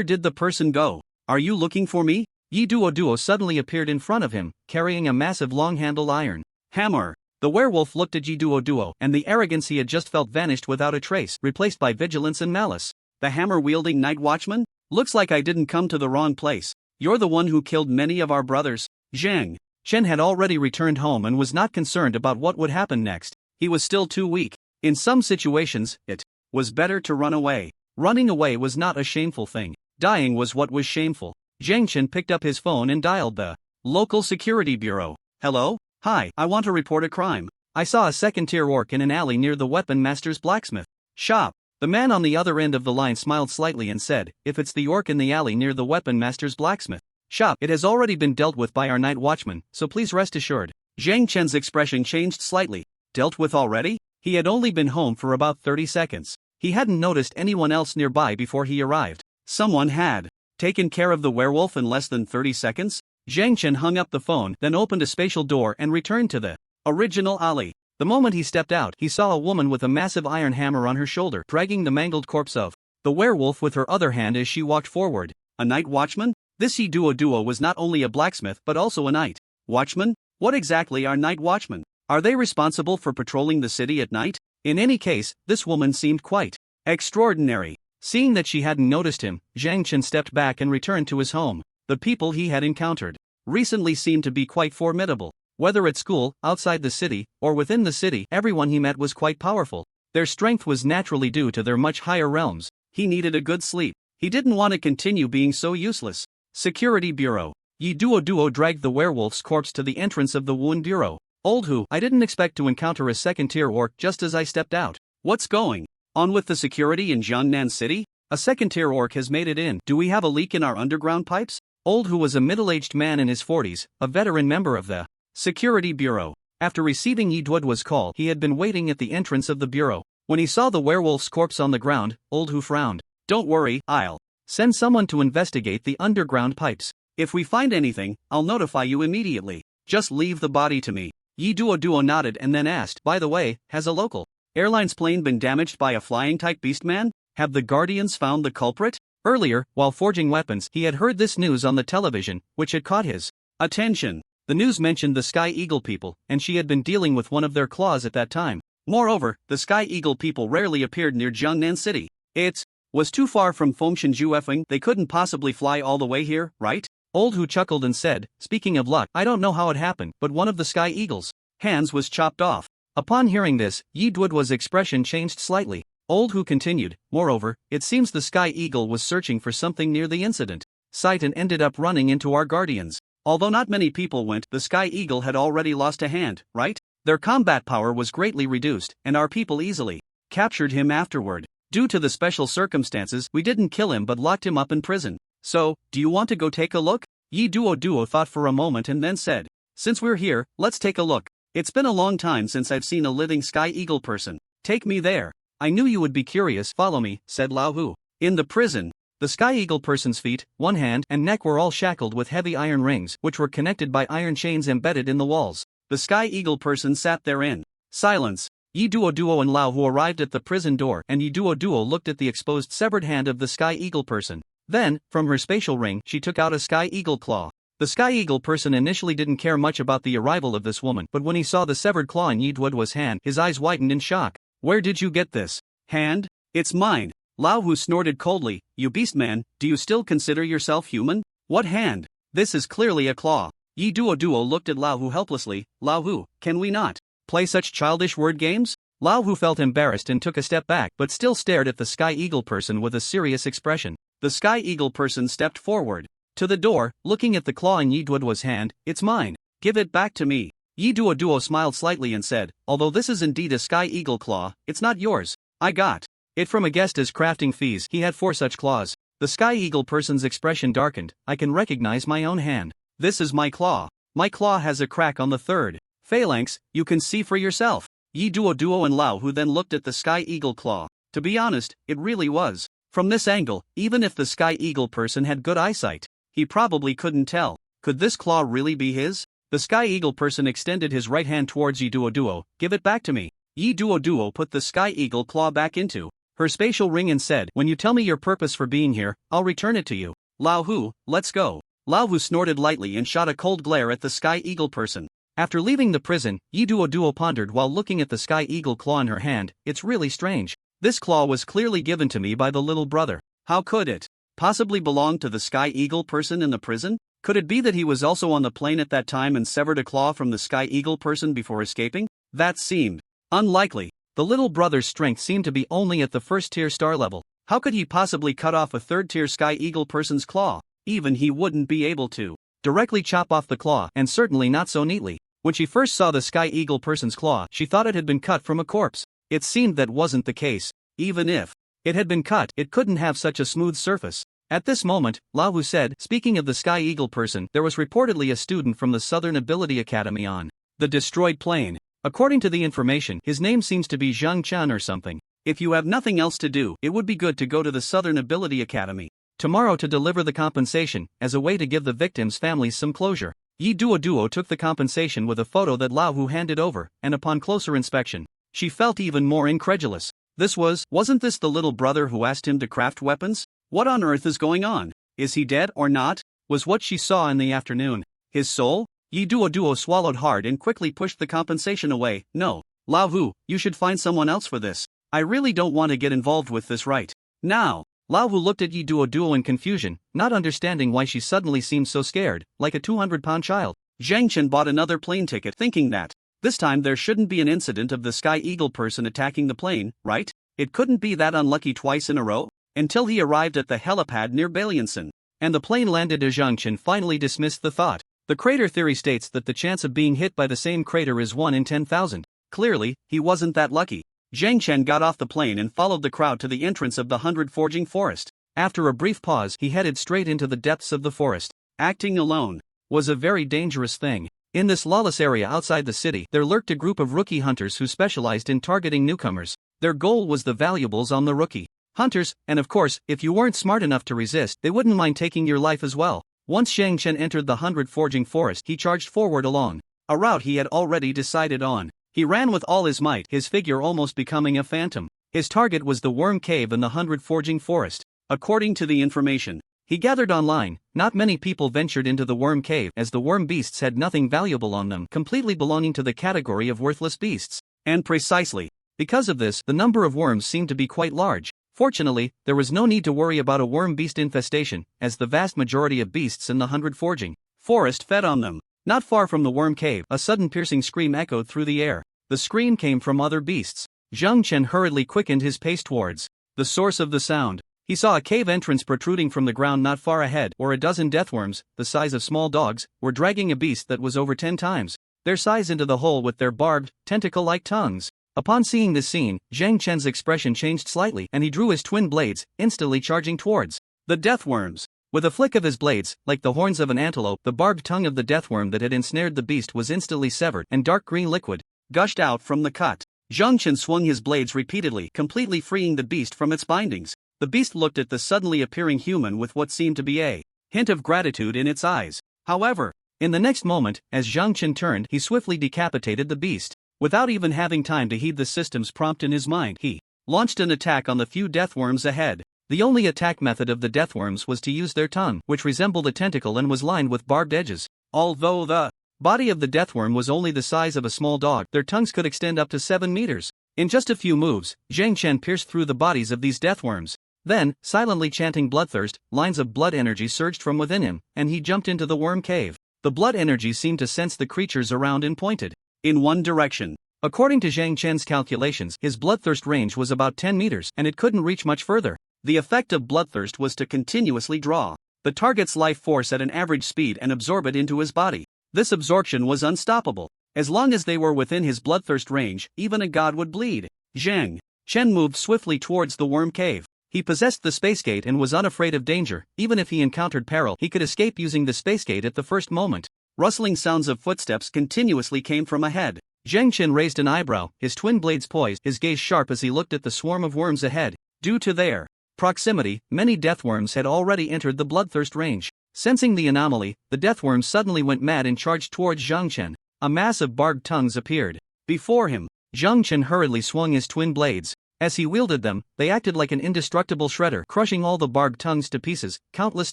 did the person go? Are you looking for me? Yi Duo suddenly appeared in front of him, carrying a massive long-handled iron hammer. The werewolf looked at Yi Duo, and the arrogance he had just felt vanished without a trace, replaced by vigilance and malice. The hammer-wielding night watchman? Looks like I didn't come to the wrong place. You're the one who killed many of our brothers. Zhang Chen had already returned home and was not concerned about what would happen next. He was still too weak. In some situations, it was better to run away. Running away was not a shameful thing. Dying was what was shameful. Zhang Chen picked up his phone and dialed the local security bureau. Hello? Hi, I want to report a crime. I saw a second-tier orc in an alley near the weapon master's blacksmith shop. The man on the other end of the line smiled slightly and said, if it's the orc in the alley near the weapon master's blacksmith shop, it has already been dealt with by our night watchman, so please rest assured. Zhang Chen's expression changed slightly. Dealt with already? He had only been home for about 30 seconds. He hadn't noticed anyone else nearby before he arrived. Someone had taken care of the werewolf in less than 30 seconds? Zhang Chen hung up the phone, then opened a spatial door and returned to the original alley. The moment he stepped out, he saw a woman with a massive iron hammer on her shoulder, dragging the mangled corpse of the werewolf with her other hand as she walked forward. A night watchman? This Yi Duo was not only a blacksmith but also a night watchman? What exactly are night watchmen? Are they responsible for patrolling the city at night? In any case, this woman seemed quite extraordinary. Seeing that she hadn't noticed him, Zhang Chen stepped back and returned to his home. The people he had encountered recently seemed to be quite formidable. Whether at school, outside the city, or within the city, everyone he met was quite powerful. Their strength was naturally due to their much higher realms. He needed a good sleep. He didn't want to continue being so useless. Security Bureau. Yi Duo dragged the werewolf's corpse to the entrance of the Wound Bureau. Old Hu, I didn't expect to encounter a second-tier orc just as I stepped out. What's going on with the security in Jiangnan City? A second-tier orc has made it in. Do we have a leak in our underground pipes? Old Hu was a middle-aged man in his 40s, a veteran member of the Security Bureau. After receiving Yi Duo's call, he had been waiting at the entrance of the bureau. When he saw the werewolf's corpse on the ground, Old Hu frowned. Don't worry, I'll send someone to investigate the underground pipes. If we find anything, I'll notify you immediately. Just leave the body to me. Yi Duo nodded and then asked, by the way, has a local airline's plane been damaged by a flying-type beastman? Have the Guardians found the culprit? Earlier, while forging weapons, he had heard this news on the television, which had caught his attention. The news mentioned the Sky Eagle people, and she had been dealing with one of their claws at that time. Moreover, the Sky Eagle people rarely appeared near Jiangnan City. It was too far from Fengshan. They couldn't possibly fly all the way here, right? Old Hu chuckled and said, speaking of luck, I don't know how it happened, but one of the Sky Eagle's hands was chopped off. Upon hearing this, Yi Duo's expression changed slightly. Old Hu continued, moreover, it seems the Sky Eagle was searching for something near the incident site and ended up running into our Guardians. Although not many people went, the Sky Eagle had already lost a hand, right? Their combat power was greatly reduced, and our people easily captured him afterward. Due to the special circumstances, we didn't kill him but locked him up in prison. So, do you want to go take a look? Yi Duo thought for a moment and then said, since we're here, let's take a look. It's been a long time since I've seen a living Sky Eagle person. Take me there. I knew you would be curious. Follow me, said Lao Hu. In the prison, the Sky Eagle person's feet, one hand, and neck were all shackled with heavy iron rings, which were connected by iron chains embedded in the walls. The Sky Eagle person sat there in silence. Yi Duo and Lao Hu arrived at the prison door, and Yi Duo looked at the exposed severed hand of the Sky Eagle person. Then, from her spatial ring, she took out a Sky Eagle claw. The Sky Eagle person initially didn't care much about the arrival of this woman, but when he saw the severed claw in Yi Duo's hand, his eyes widened in shock. Where did you get this hand? It's mine. Lao Hu snorted coldly. You beastman, do you still consider yourself human? What hand? This is clearly a claw. Yi Duo looked at Lao Hu helplessly. Lao Hu, can we not play such childish word games? Lao Hu felt embarrassed and took a step back, but still stared at the Sky Eagle person with a serious expression. The Sky Eagle person stepped forward to the door, looking at the claw in Yi Duo's hand. It's mine. Give it back to me. Yi Duo smiled slightly and said, although this is indeed a Sky Eagle claw, it's not yours. I got it from a guest as crafting fees. He had 4 such claws. The Sky Eagle person's expression darkened. I can recognize my own hand. This is my claw. My claw has a crack on the 3rd phalanx, you can see for yourself. Yi Duo and Lao Hu then looked at the Sky Eagle claw. To be honest, it really was. From this angle, even if the Sky Eagle person had good eyesight, he probably couldn't tell. Could this claw really be his? The Sky Eagle person extended his right hand towards Yi Duo. "Give it back to me." Yi Duo put the Sky Eagle claw back into her spatial ring and said, "When you tell me your purpose for being here, I'll return it to you." "Lao Hu, let's go." Lao Hu snorted lightly and shot a cold glare at the Sky Eagle person. After leaving the prison, Yi Duo pondered while looking at the Sky Eagle claw in her hand. "It's really strange. This claw was clearly given to me by the little brother. How could it possibly belong to the Sky Eagle person in the prison? Could it be that he was also on the plane at that time and severed a claw from the Sky Eagle person before escaping? That seemed unlikely. The little brother's strength seemed to be only at the first-tier star level. How could he possibly cut off a third-tier Sky Eagle person's claw? Even he wouldn't be able to directly chop off the claw, and certainly not so neatly. When she first saw the Sky Eagle person's claw, she thought it had been cut from a corpse. It seemed that wasn't the case. Even if it had been cut, it couldn't have such a smooth surface. At this moment, Lao Hu said, "Speaking of the Sky Eagle person, there was reportedly a student from the Southern Ability Academy on the destroyed plane. According to the information, his name seems to be Zhang Chen or something. If you have nothing else to do, it would be good to go to the Southern Ability Academy tomorrow to deliver the compensation, as a way to give the victims' families some closure." Yi Duo took the compensation with a photo that Lao Hu handed over, and upon closer inspection, she felt even more incredulous. Wasn't this the little brother who asked him to craft weapons? What on earth is going on? Is he dead or not? Was what she saw in the afternoon his soul? Yi Duo swallowed hard and quickly pushed the compensation away. "No, Lao Hu, you should find someone else for this. I really don't want to get involved with this right now." Lao Hu looked at Yi Duo in confusion, not understanding why she suddenly seemed so scared, like a 200-pound child. Zhang Chen bought another plane ticket thinking that this time there shouldn't be an incident of the Sky Eagle person attacking the plane, right? It couldn't be that unlucky twice in a row? Until he arrived at the helipad near Balianson, and the plane landed. Zhang Chen finally dismissed the thought. The crater theory states that the chance of being hit by the same crater is 1 in 10,000. Clearly, he wasn't that lucky. Zhang Chen got off the plane and followed the crowd to the entrance of the 100 Forging Forest. After a brief pause, he headed straight into the depths of the forest. Acting alone was a very dangerous thing. In this lawless area outside the city, there lurked a group of rookie hunters who specialized in targeting newcomers. Their goal was the valuables on the rookie hunters, and of course, if you weren't smart enough to resist, they wouldn't mind taking your life as well. Once Zhang Chen entered the 100 Forging Forest, he charged forward along a route he had already decided on. He ran with all his might, his figure almost becoming a phantom. His target was the Worm Cave in the 100 Forging Forest. According to the information he gathered online, not many people ventured into the Worm Cave, as the worm beasts had nothing valuable on them, completely belonging to the category of worthless beasts. And precisely because of this, the number of worms seemed to be quite large. Fortunately, there was no need to worry about a worm beast infestation, as the vast majority of beasts in the 100 Forging Forest fed on them. Not far from the Worm Cave, a sudden piercing scream echoed through the air. The scream came from other beasts. Zhang Chen hurriedly quickened his pace towards the source of the sound. He saw a cave entrance protruding from the ground not far ahead, where a dozen deathworms, the size of small dogs, were dragging a beast that was over 10 times their size into the hole with their barbed, tentacle-like tongues. Upon seeing this scene, Zhang Chen's expression changed slightly, and he drew his twin blades, instantly charging towards the deathworms. With a flick of his blades, like the horns of an antelope, the barbed tongue of the deathworm that had ensnared the beast was instantly severed, and dark green liquid gushed out from the cut. Zhang Chen swung his blades repeatedly, completely freeing the beast from its bindings. The beast looked at the suddenly appearing human with what seemed to be a hint of gratitude in its eyes. However, in the next moment, as Zhang Chen turned, he swiftly decapitated the beast. Without even having time to heed the system's prompt in his mind, he launched an attack on the few deathworms ahead. The only attack method of the deathworms was to use their tongue, which resembled a tentacle and was lined with barbed edges. Although the body of the deathworm was only the size of a small dog, their tongues could extend up to 7 meters. In just a few moves, Zhang Chen pierced through the bodies of these deathworms. Then, silently chanting bloodthirst, lines of blood energy surged from within him, and he jumped into the worm cave. The blood energy seemed to sense the creatures around and pointed in one direction. According to Zhang Chen's calculations, his bloodthirst range was about 10 meters, and it couldn't reach much further. The effect of bloodthirst was to continuously draw the target's life force at an average speed and absorb it into his body. This absorption was unstoppable. As long as they were within his bloodthirst range, even a god would bleed. Zhang Chen moved swiftly towards the worm cave. He possessed the space gate and was unafraid of danger. Even if he encountered peril, he could escape using the space gate at the first moment. Rustling sounds of footsteps continuously came from ahead. Zhang Chen raised an eyebrow, his twin blades poised, his gaze sharp as he looked at the swarm of worms ahead. Due to their proximity, many deathworms had already entered the bloodthirst range. Sensing the anomaly, the deathworms suddenly went mad and charged towards Zhang Chen. A mass of barbed tongues appeared before him. Zhang Chen hurriedly swung his twin blades. As he wielded them, they acted like an indestructible shredder, crushing all the barbed tongues to pieces. Countless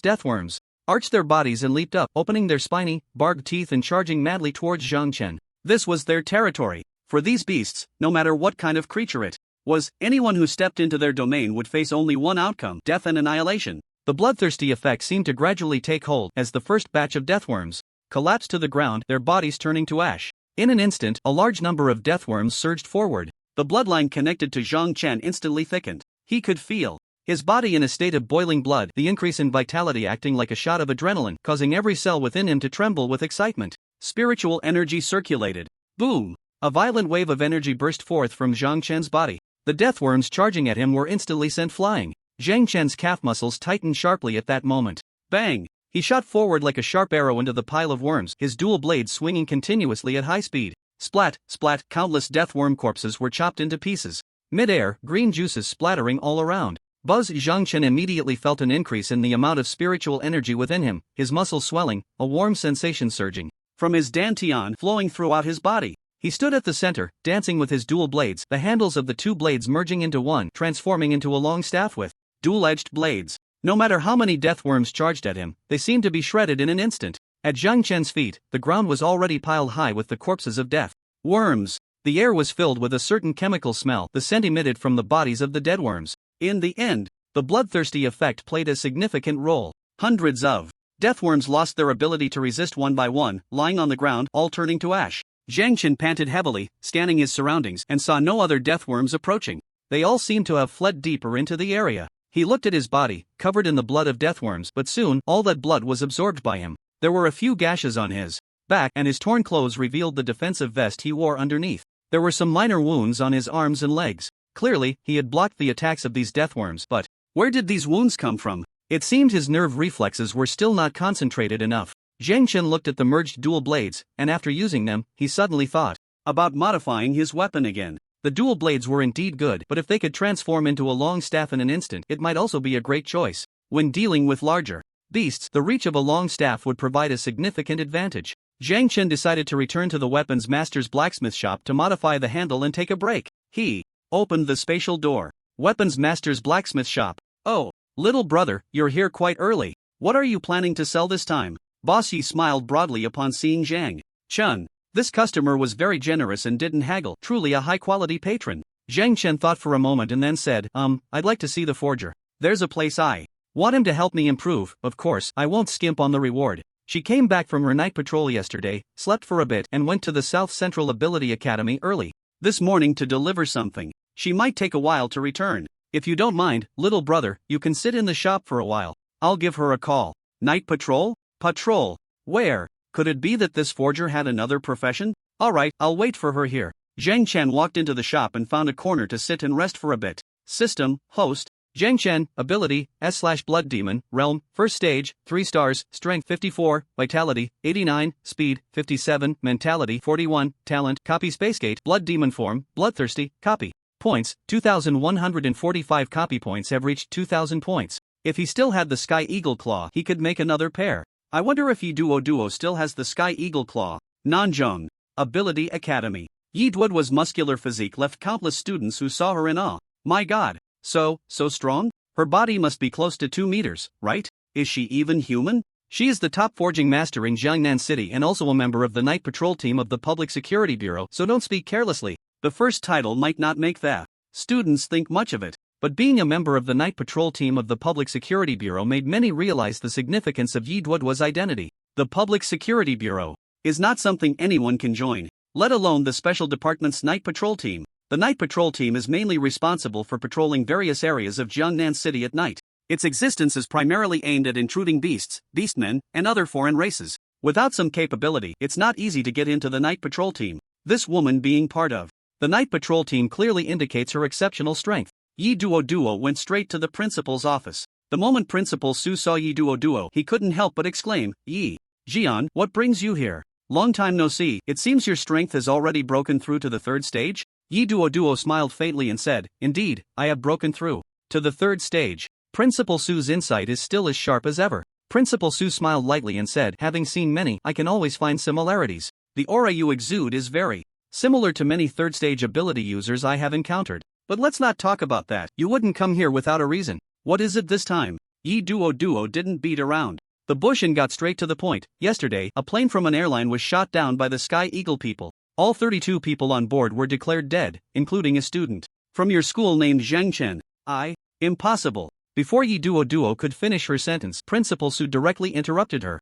deathworms arched their bodies and leaped up, opening their spiny, barbed teeth and charging madly towards Zhang Chen. This was their territory. For these beasts, no matter what kind of creature it was, anyone who stepped into their domain would face only one outcome: death and annihilation. The bloodthirsty effect seemed to gradually take hold as the first batch of deathworms collapsed to the ground, their bodies turning to ash. In an instant, a large number of deathworms surged forward. The bloodline connected to Zhang Chen instantly thickened. He could feel his body in a state of boiling blood, the increase in vitality acting like a shot of adrenaline, causing every cell within him to tremble with excitement. Spiritual energy circulated. Boom! A violent wave of energy burst forth from Zhang Chen's body. The deathworms charging at him were instantly sent flying. Zhang Chen's calf muscles tightened sharply at that moment. Bang! He shot forward like a sharp arrow into the pile of worms, his dual blades swinging continuously at high speed. Splat, splat, countless deathworm corpses were chopped into pieces. Mid-air, green juices splattering all around. Zhang Chen immediately felt an increase in the amount of spiritual energy within him, his muscles swelling, a warm sensation surging from his dantian flowing throughout his body. He stood at the center, dancing with his dual blades, the handles of the two blades merging into one, transforming into a long staff with dual-edged blades. No matter how many deathworms charged at him, they seemed to be shredded in an instant. At Zhang Chen's feet, the ground was already piled high with the corpses of death worms. The air was filled with a certain chemical smell, the scent emitted from the bodies of the dead worms. In the end, the bloodthirsty effect played a significant role. Hundreds of deathworms lost their ability to resist one by one, lying on the ground, all turning to ash. Zhang Chen panted heavily, scanning his surroundings, and saw no other deathworms approaching. They all seemed to have fled deeper into the area. He looked at his body, covered in the blood of deathworms, but soon, all that blood was absorbed by him. There were a few gashes on his back, and his torn clothes revealed the defensive vest he wore underneath. There were some minor wounds on his arms and legs. Clearly, he had blocked the attacks of these deathworms, but where did these wounds come from? It seemed his nerve reflexes were still not concentrated enough. Zhang Chen looked at the merged dual blades, and after using them, he suddenly thought about modifying his weapon again. The dual blades were indeed good, but if they could transform into a long staff in an instant, it might also be a great choice. When dealing with larger beasts, the reach of a long staff would provide a significant advantage. Zhang Chen decided to return to the weapons master's blacksmith shop to modify the handle and take a break. He opened the spatial door. Weapons master's blacksmith shop. Oh, little brother, you're here quite early. What are you planning to sell this time? Boss Yi smiled broadly upon seeing Zhang Chen. This customer was very generous and didn't haggle, truly a high-quality patron. Zhang Chen thought for a moment and then said, I'd like to see the forger. There's a place I want him to help me improve. Of course, I won't skimp on the reward. She came back from her night patrol yesterday, slept for a bit and went to the South Central Ability Academy early this morning to deliver something. She might take a while to return. If you don't mind, little brother, you can sit in the shop for a while. I'll give her a call. Night patrol? Patrol? Where? Could it be that this forger had another profession? Alright, I'll wait for her here. Zhang Chen walked into the shop and found a corner to sit and rest for a bit. System, host, Zhang Chen, ability, S/Blood Demon, realm, first stage, 3 stars, strength 54, vitality, 89, speed, 57, mentality 41, talent, copy Spacegate, Blood Demon form, bloodthirsty, copy. Points, 2,145 copy points have reached 2,000 points. If he still had the Sky Eagle Claw, he could make another pair. I wonder if Yi Duo still has the Sky Eagle Claw. Nanzhong Ability Academy. Yi Duo's muscular physique left countless students who saw her in awe. My god, so strong? Her body must be close to 2 meters, right? Is she even human? She is the top forging master in Jiangnan City and also a member of the night patrol team of the Public Security Bureau, so don't speak carelessly. The first title might not make the students think much of it, but being a member of the night patrol team of the Public Security Bureau made many realize the significance of Yi Duo's identity. The Public Security Bureau is not something anyone can join, let alone the special department's night patrol team. The night patrol team is mainly responsible for patrolling various areas of Jiangnan City at night. Its existence is primarily aimed at intruding beasts, beastmen, and other foreign races. Without some capability, it's not easy to get into the night patrol team. This woman being part of the night patrol team clearly indicates her exceptional strength. Yi Duo went straight to the principal's office. The moment Principal Su saw Yi Duo, he couldn't help but exclaim, Yi Jian, what brings you here? Long time no see, it seems your strength has already broken through to the 3rd stage? Yi Duo smiled faintly and said, indeed, I have broken through to the 3rd stage. Principal Su's insight is still as sharp as ever. Principal Su smiled lightly and said, having seen many, I can always find similarities. The aura you exude is very similar to many third-stage ability users I have encountered. But let's not talk about that. You wouldn't come here without a reason. What is it this time? Yi Duo didn't beat around the bush and got straight to the point. Yesterday, a plane from an airline was shot down by the Sky Eagle people. All 32 people on board were declared dead, including a student from your school named Zhang Chen. Impossible. Before Yi Duo could finish her sentence, Principal Su directly interrupted her.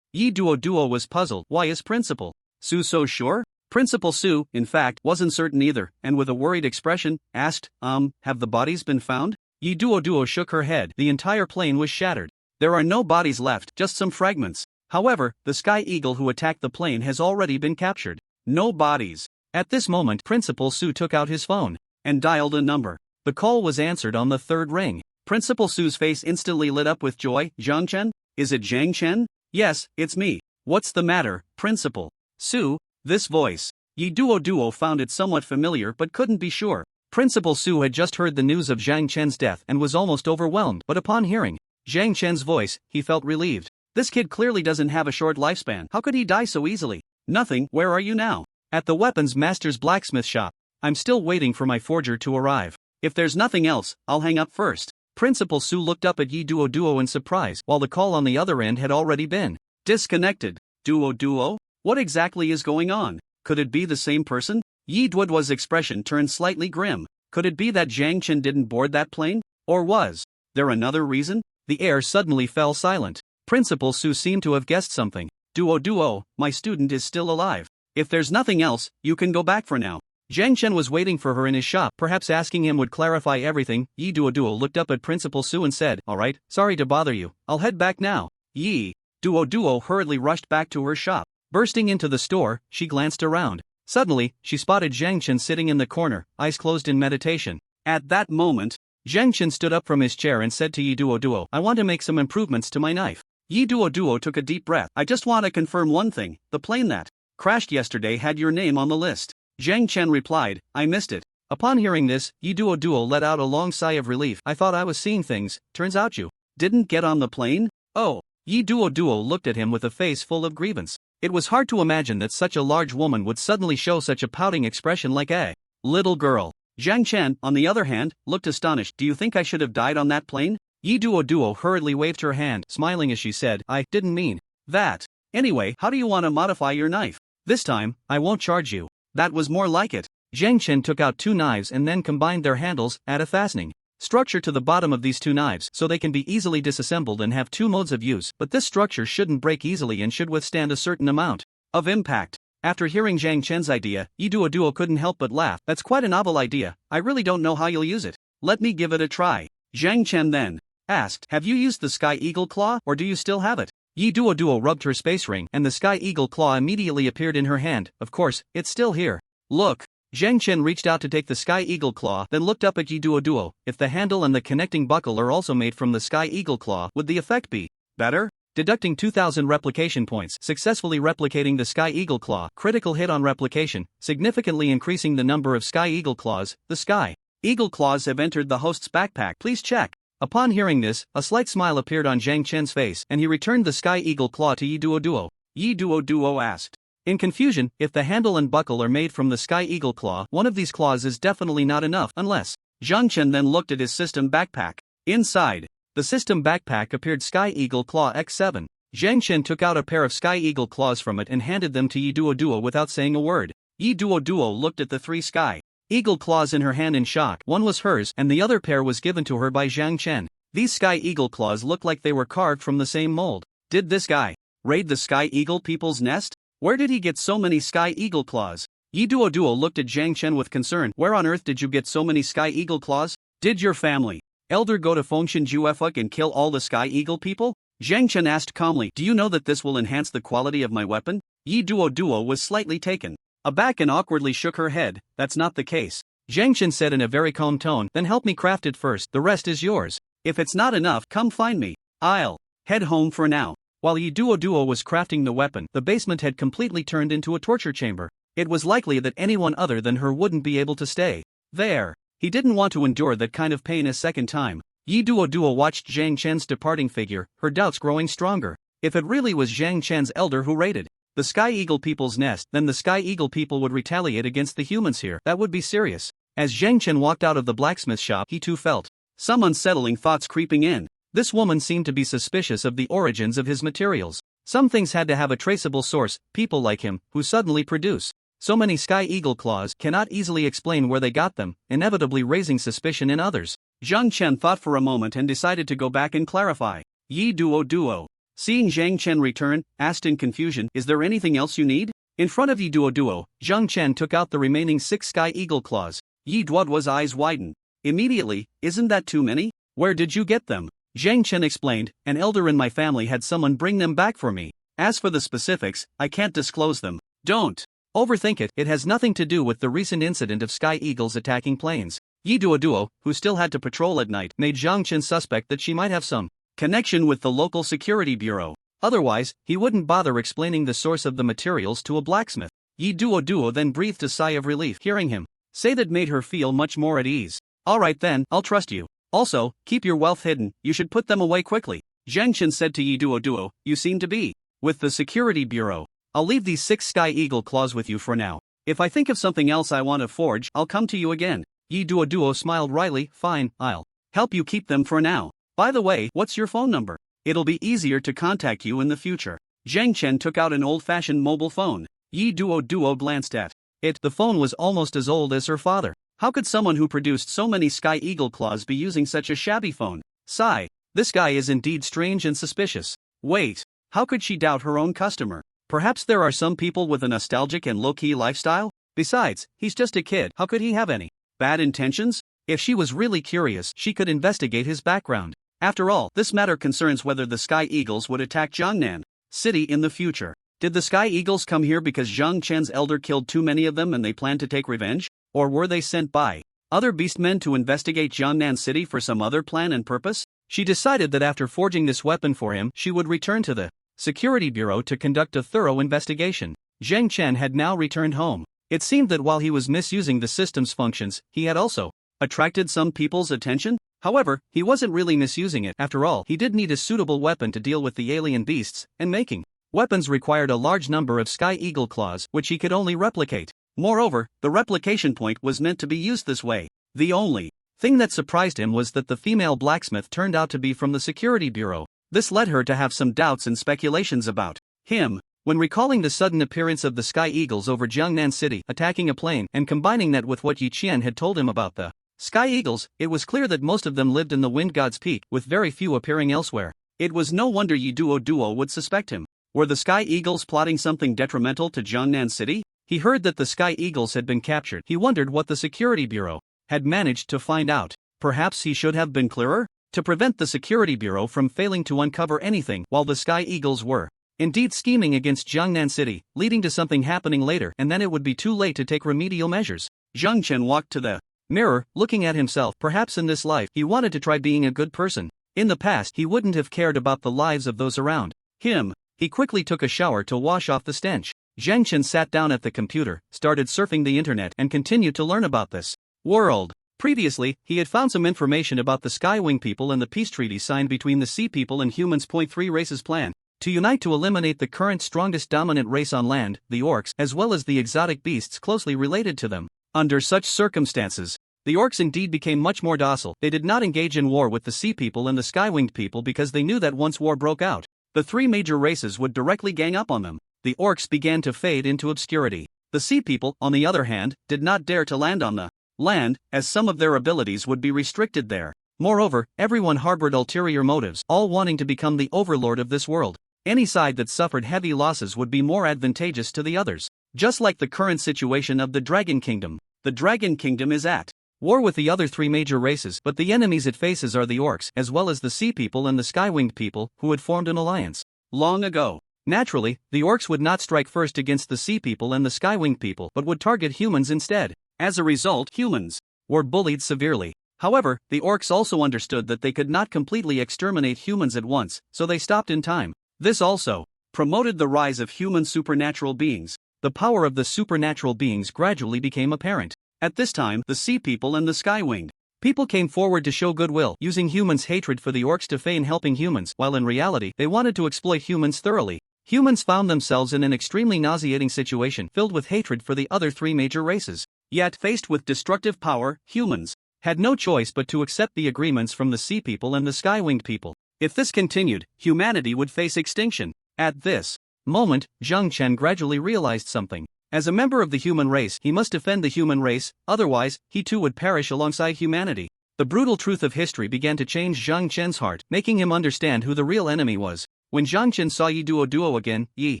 Yi Duo was puzzled. Why is Principal Su so sure? Principal Su, in fact, wasn't certain either, and with a worried expression, asked, have the bodies been found? Yi Duo shook her head. The entire plane was shattered. There are no bodies left, just some fragments. However, the Sky Eagle who attacked the plane has already been captured. No bodies. At this moment, Principal Su took out his phone and dialed a number. The call was answered on the third ring. Principal Su's face instantly lit up with joy. Zhang Chen? Is it Zhang Chen? Yes, it's me. What's the matter, Principal Su? This voice. Yi Duo found it somewhat familiar but couldn't be sure. Principal Su had just heard the news of Zhang Chen's death and was almost overwhelmed, but upon hearing Zhang Chen's voice, he felt relieved. This kid clearly doesn't have a short lifespan. How could he die so easily? Nothing. Where are you now? At the weapons master's blacksmith shop. I'm still waiting for my forger to arrive. If there's nothing else, I'll hang up first. Principal Su looked up at Yi Duo in surprise, while the call on the other end had already been disconnected. Duo? What exactly is going on? Could it be the same person? Yi Duo's expression turned slightly grim. Could it be that Zhang Chen didn't board that plane? Or was there another reason? The air suddenly fell silent. Principal Su seemed to have guessed something. Duo, my student is still alive. If there's nothing else, you can go back for now. Zhang Chen was waiting for her in his shop, perhaps asking him would clarify everything. Yi Duo looked up at Principal Su and said, alright, sorry to bother you, I'll head back now. Yi Duo hurriedly rushed back to her shop. Bursting into the store, she glanced around. Suddenly, she spotted Zhang Chen sitting in the corner, eyes closed in meditation. At that moment, Zhang Chen stood up from his chair and said to Yi Duo, I want to make some improvements to my knife. Yi Duo took a deep breath. I just want to confirm one thing, the plane that crashed yesterday had your name on the list. Zhang Chen replied, I missed it. Upon hearing this, Yi Duo let out a long sigh of relief. I thought I was seeing things, turns out you didn't get on the plane? Oh. Yi Duo looked at him with a face full of grievance. It was hard to imagine that such a large woman would suddenly show such a pouting expression like a little girl. Zhang Chen, on the other hand, looked astonished. Do you think I should have died on that plane? Yi Duo hurriedly waved her hand, smiling as she said, I didn't mean that. Anyway, how do you want to modify your knife? This time, I won't charge you. That was more like it. Zhang Chen took out two knives and then combined their handles, add a fastening structure to the bottom of these two knives so they can be easily disassembled and have two modes of use, but this structure shouldn't break easily and should withstand a certain amount of impact. After hearing Zhang Chen's idea, Yi Duo couldn't help but laugh. That's quite a novel idea. I really don't know how you'll use it. Let me give it a try. Zhang Chen then asked, have you used the Sky Eagle Claw, or do you still have it? Yi Duo rubbed her space ring and the Sky Eagle Claw immediately appeared in her hand. Of course, it's still here. Look. Zhang Chen reached out to take the Sky Eagle Claw, then looked up at Yi Duo. If the handle and the connecting buckle are also made from the Sky Eagle Claw, would the effect be better? Deducting 2,000 replication points, successfully replicating the Sky Eagle Claw, critical hit on replication, significantly increasing the number of Sky Eagle Claws. The Sky Eagle Claws have entered the host's backpack. Please check. Upon hearing this, a slight smile appeared on Zhang Chen's face, and he returned the Sky Eagle Claw to Yi Duo. Yi Duo asked, in confusion, if the handle and buckle are made from the Sky Eagle Claw, one of these claws is definitely not enough, unless. Zhang Chen then looked at his system backpack. Inside the system backpack appeared Sky Eagle Claw X7. Zhang Chen took out a pair of Sky Eagle Claws from it and handed them to Yi Duo without saying a word. Yi Duo looked at the three Sky Eagle Claws in her hand in shock. One was hers, and the other pair was given to her by Zhang Chen. These Sky Eagle Claws looked like they were carved from the same mold. Did this guy raid the Sky Eagle people's nest? Where did he get so many Sky Eagle Claws? Yi Duo looked at Zhang Chen with concern. Where on earth did you get so many Sky Eagle Claws? Did your family elder go to Fengshan Juefuk and kill all the Sky Eagle people? Zhang Chen asked calmly. Do you know that this will enhance the quality of my weapon? Yi Duo was slightly taken aback and awkwardly shook her head. That's not the case. Zhang Chen said in a very calm tone. Then help me craft it first. The rest is yours. If it's not enough, come find me. I'll head home for now. While Yi Duo was crafting the weapon, the basement had completely turned into a torture chamber. It was likely that anyone other than her wouldn't be able to stay there. He didn't want to endure that kind of pain a second time. Yi Duo watched Zhang Chen's departing figure, her doubts growing stronger. If it really was Zhang Chen's elder who raided the Sky Eagle people's nest, then the Sky Eagle people would retaliate against the humans here. That would be serious. As Zhang Chen walked out of the blacksmith shop, he too felt some unsettling thoughts creeping in. This woman seemed to be suspicious of the origins of his materials. Some things had to have a traceable source. People like him, who suddenly produce so many Sky Eagle claws, cannot easily explain where they got them, inevitably raising suspicion in others. Zhang Chen thought for a moment and decided to go back and clarify. Yi Duo, seeing Zhang Chen return, asked in confusion, "Is there anything else you need?" In front of Yi Duo, Zhang Chen took out the remaining 6 Sky Eagle claws. Yi Duo's eyes widened. Immediately, "Isn't that too many? Where did you get them?" Zhang Chen explained, "An elder in my family had someone bring them back for me. As for the specifics, I can't disclose them." Don't overthink it, it has nothing to do with the recent incident of Sky Eagles attacking planes. Yi Duo, who still had to patrol at night, made Zhang Chen suspect that she might have some connection with the local security bureau. Otherwise, he wouldn't bother explaining the source of the materials to a blacksmith. Yi Duo then breathed a sigh of relief. Hearing him say that made her feel much more at ease. "Alright then, I'll trust you. Also, keep your wealth hidden, you should put them away quickly." Zhang Chen said to Yi Duo, "You seem to be with the security bureau. I'll leave these 6 Sky Eagle claws with you for now. If I think of something else I want to forge, I'll come to you again." Yi Duo smiled wryly. "Fine, I'll help you keep them for now. By the way, what's your phone number? It'll be easier to contact you in the future." Zhang Chen took out an old-fashioned mobile phone. Yi Duo glanced at it. The phone was almost as old as her father. How could someone who produced so many Sky Eagle claws be using such a shabby phone? Sigh. This guy is indeed strange and suspicious. Wait, how could she doubt her own customer? Perhaps there are some people with a nostalgic and low-key lifestyle? Besides, he's just a kid, how could he have any bad intentions? If she was really curious, she could investigate his background. After all, this matter concerns whether the Sky Eagles would attack Jiangnan City in the future. Did the Sky Eagles come here because Zhang Chen's elder killed too many of them and they planned to take revenge? Or were they sent by other beastmen to investigate Jiangnan City for some other plan and purpose? She decided that after forging this weapon for him, she would return to the Security Bureau to conduct a thorough investigation. Zhang Chen had now returned home. It seemed that while he was misusing the system's functions, he had also attracted some people's attention. However, he wasn't really misusing it. After all, he did need a suitable weapon to deal with the alien beasts, and making weapons required a large number of Sky Eagle claws, which he could only replicate. Moreover, the replication point was meant to be used this way. The only thing that surprised him was that the female blacksmith turned out to be from the Security Bureau. This led her to have some doubts and speculations about him. When recalling the sudden appearance of the Sky Eagles over Jiangnan City, attacking a plane, and combining that with what Yi Qian had told him about the Sky Eagles, it was clear that most of them lived in the Wind God's Peak, with very few appearing elsewhere. It was no wonder Yi Duo would suspect him. Were the Sky Eagles plotting something detrimental to Jiangnan City? He heard that the Sky Eagles had been captured. He wondered what the Security Bureau had managed to find out. Perhaps he should have been clearer? To prevent the Security Bureau from failing to uncover anything while the Sky Eagles were indeed scheming against Jiangnan City, leading to something happening later, and then it would be too late to take remedial measures. Zhang Chen walked to the mirror, looking at himself. Perhaps in this life, he wanted to try being a good person. In the past, he wouldn't have cared about the lives of those around him. He quickly took a shower to wash off the stench. Zhang Chen sat down at the computer, started surfing the internet, and continued to learn about this world. Previously, he had found some information about the Skywing people and the peace treaty signed between the Sea People and Humans. 3 Races plan to unite to eliminate the current strongest dominant race on land, the orcs, as well as the exotic beasts closely related to them. Under such circumstances, the orcs indeed became much more docile. They did not engage in war with the Sea People and the Skywinged people because they knew that once war broke out, the 3 major races would directly gang up on them. The orcs began to fade into obscurity. The Sea People, on the other hand, did not dare to land on the land, as some of their abilities would be restricted there. Moreover, everyone harbored ulterior motives, all wanting to become the overlord of this world. Any side that suffered heavy losses would be more advantageous to the others. Just like the current situation of the Dragon Kingdom. The Dragon Kingdom is at war with the other 3 major races, but the enemies it faces are the orcs, as well as the Sea People and the Skywinged people, who had formed an alliance long ago. Naturally, the orcs would not strike first against the Sea People and the Skywinged people, but would target humans instead. As a result, humans were bullied severely. However, the orcs also understood that they could not completely exterminate humans at once, so they stopped in time. This also promoted the rise of human supernatural beings. The power of the supernatural beings gradually became apparent. At this time, the Sea People and the Skywinged People came forward to show goodwill, using humans' hatred for the orcs to feign helping humans, while in reality, they wanted to exploit humans thoroughly. Humans found themselves in an extremely nauseating situation filled with hatred for the other three major races. Yet, faced with destructive power, humans had no choice but to accept the agreements from the Sea People and the Sky-Winged People. If this continued, humanity would face extinction. At this moment, Zhang Chen gradually realized something. As a member of the human race, he must defend the human race, otherwise, he too would perish alongside humanity. The brutal truth of history began to change Zhang Chen's heart, making him understand who the real enemy was. When Zhang Chen saw Yi Duo Duo again, Yi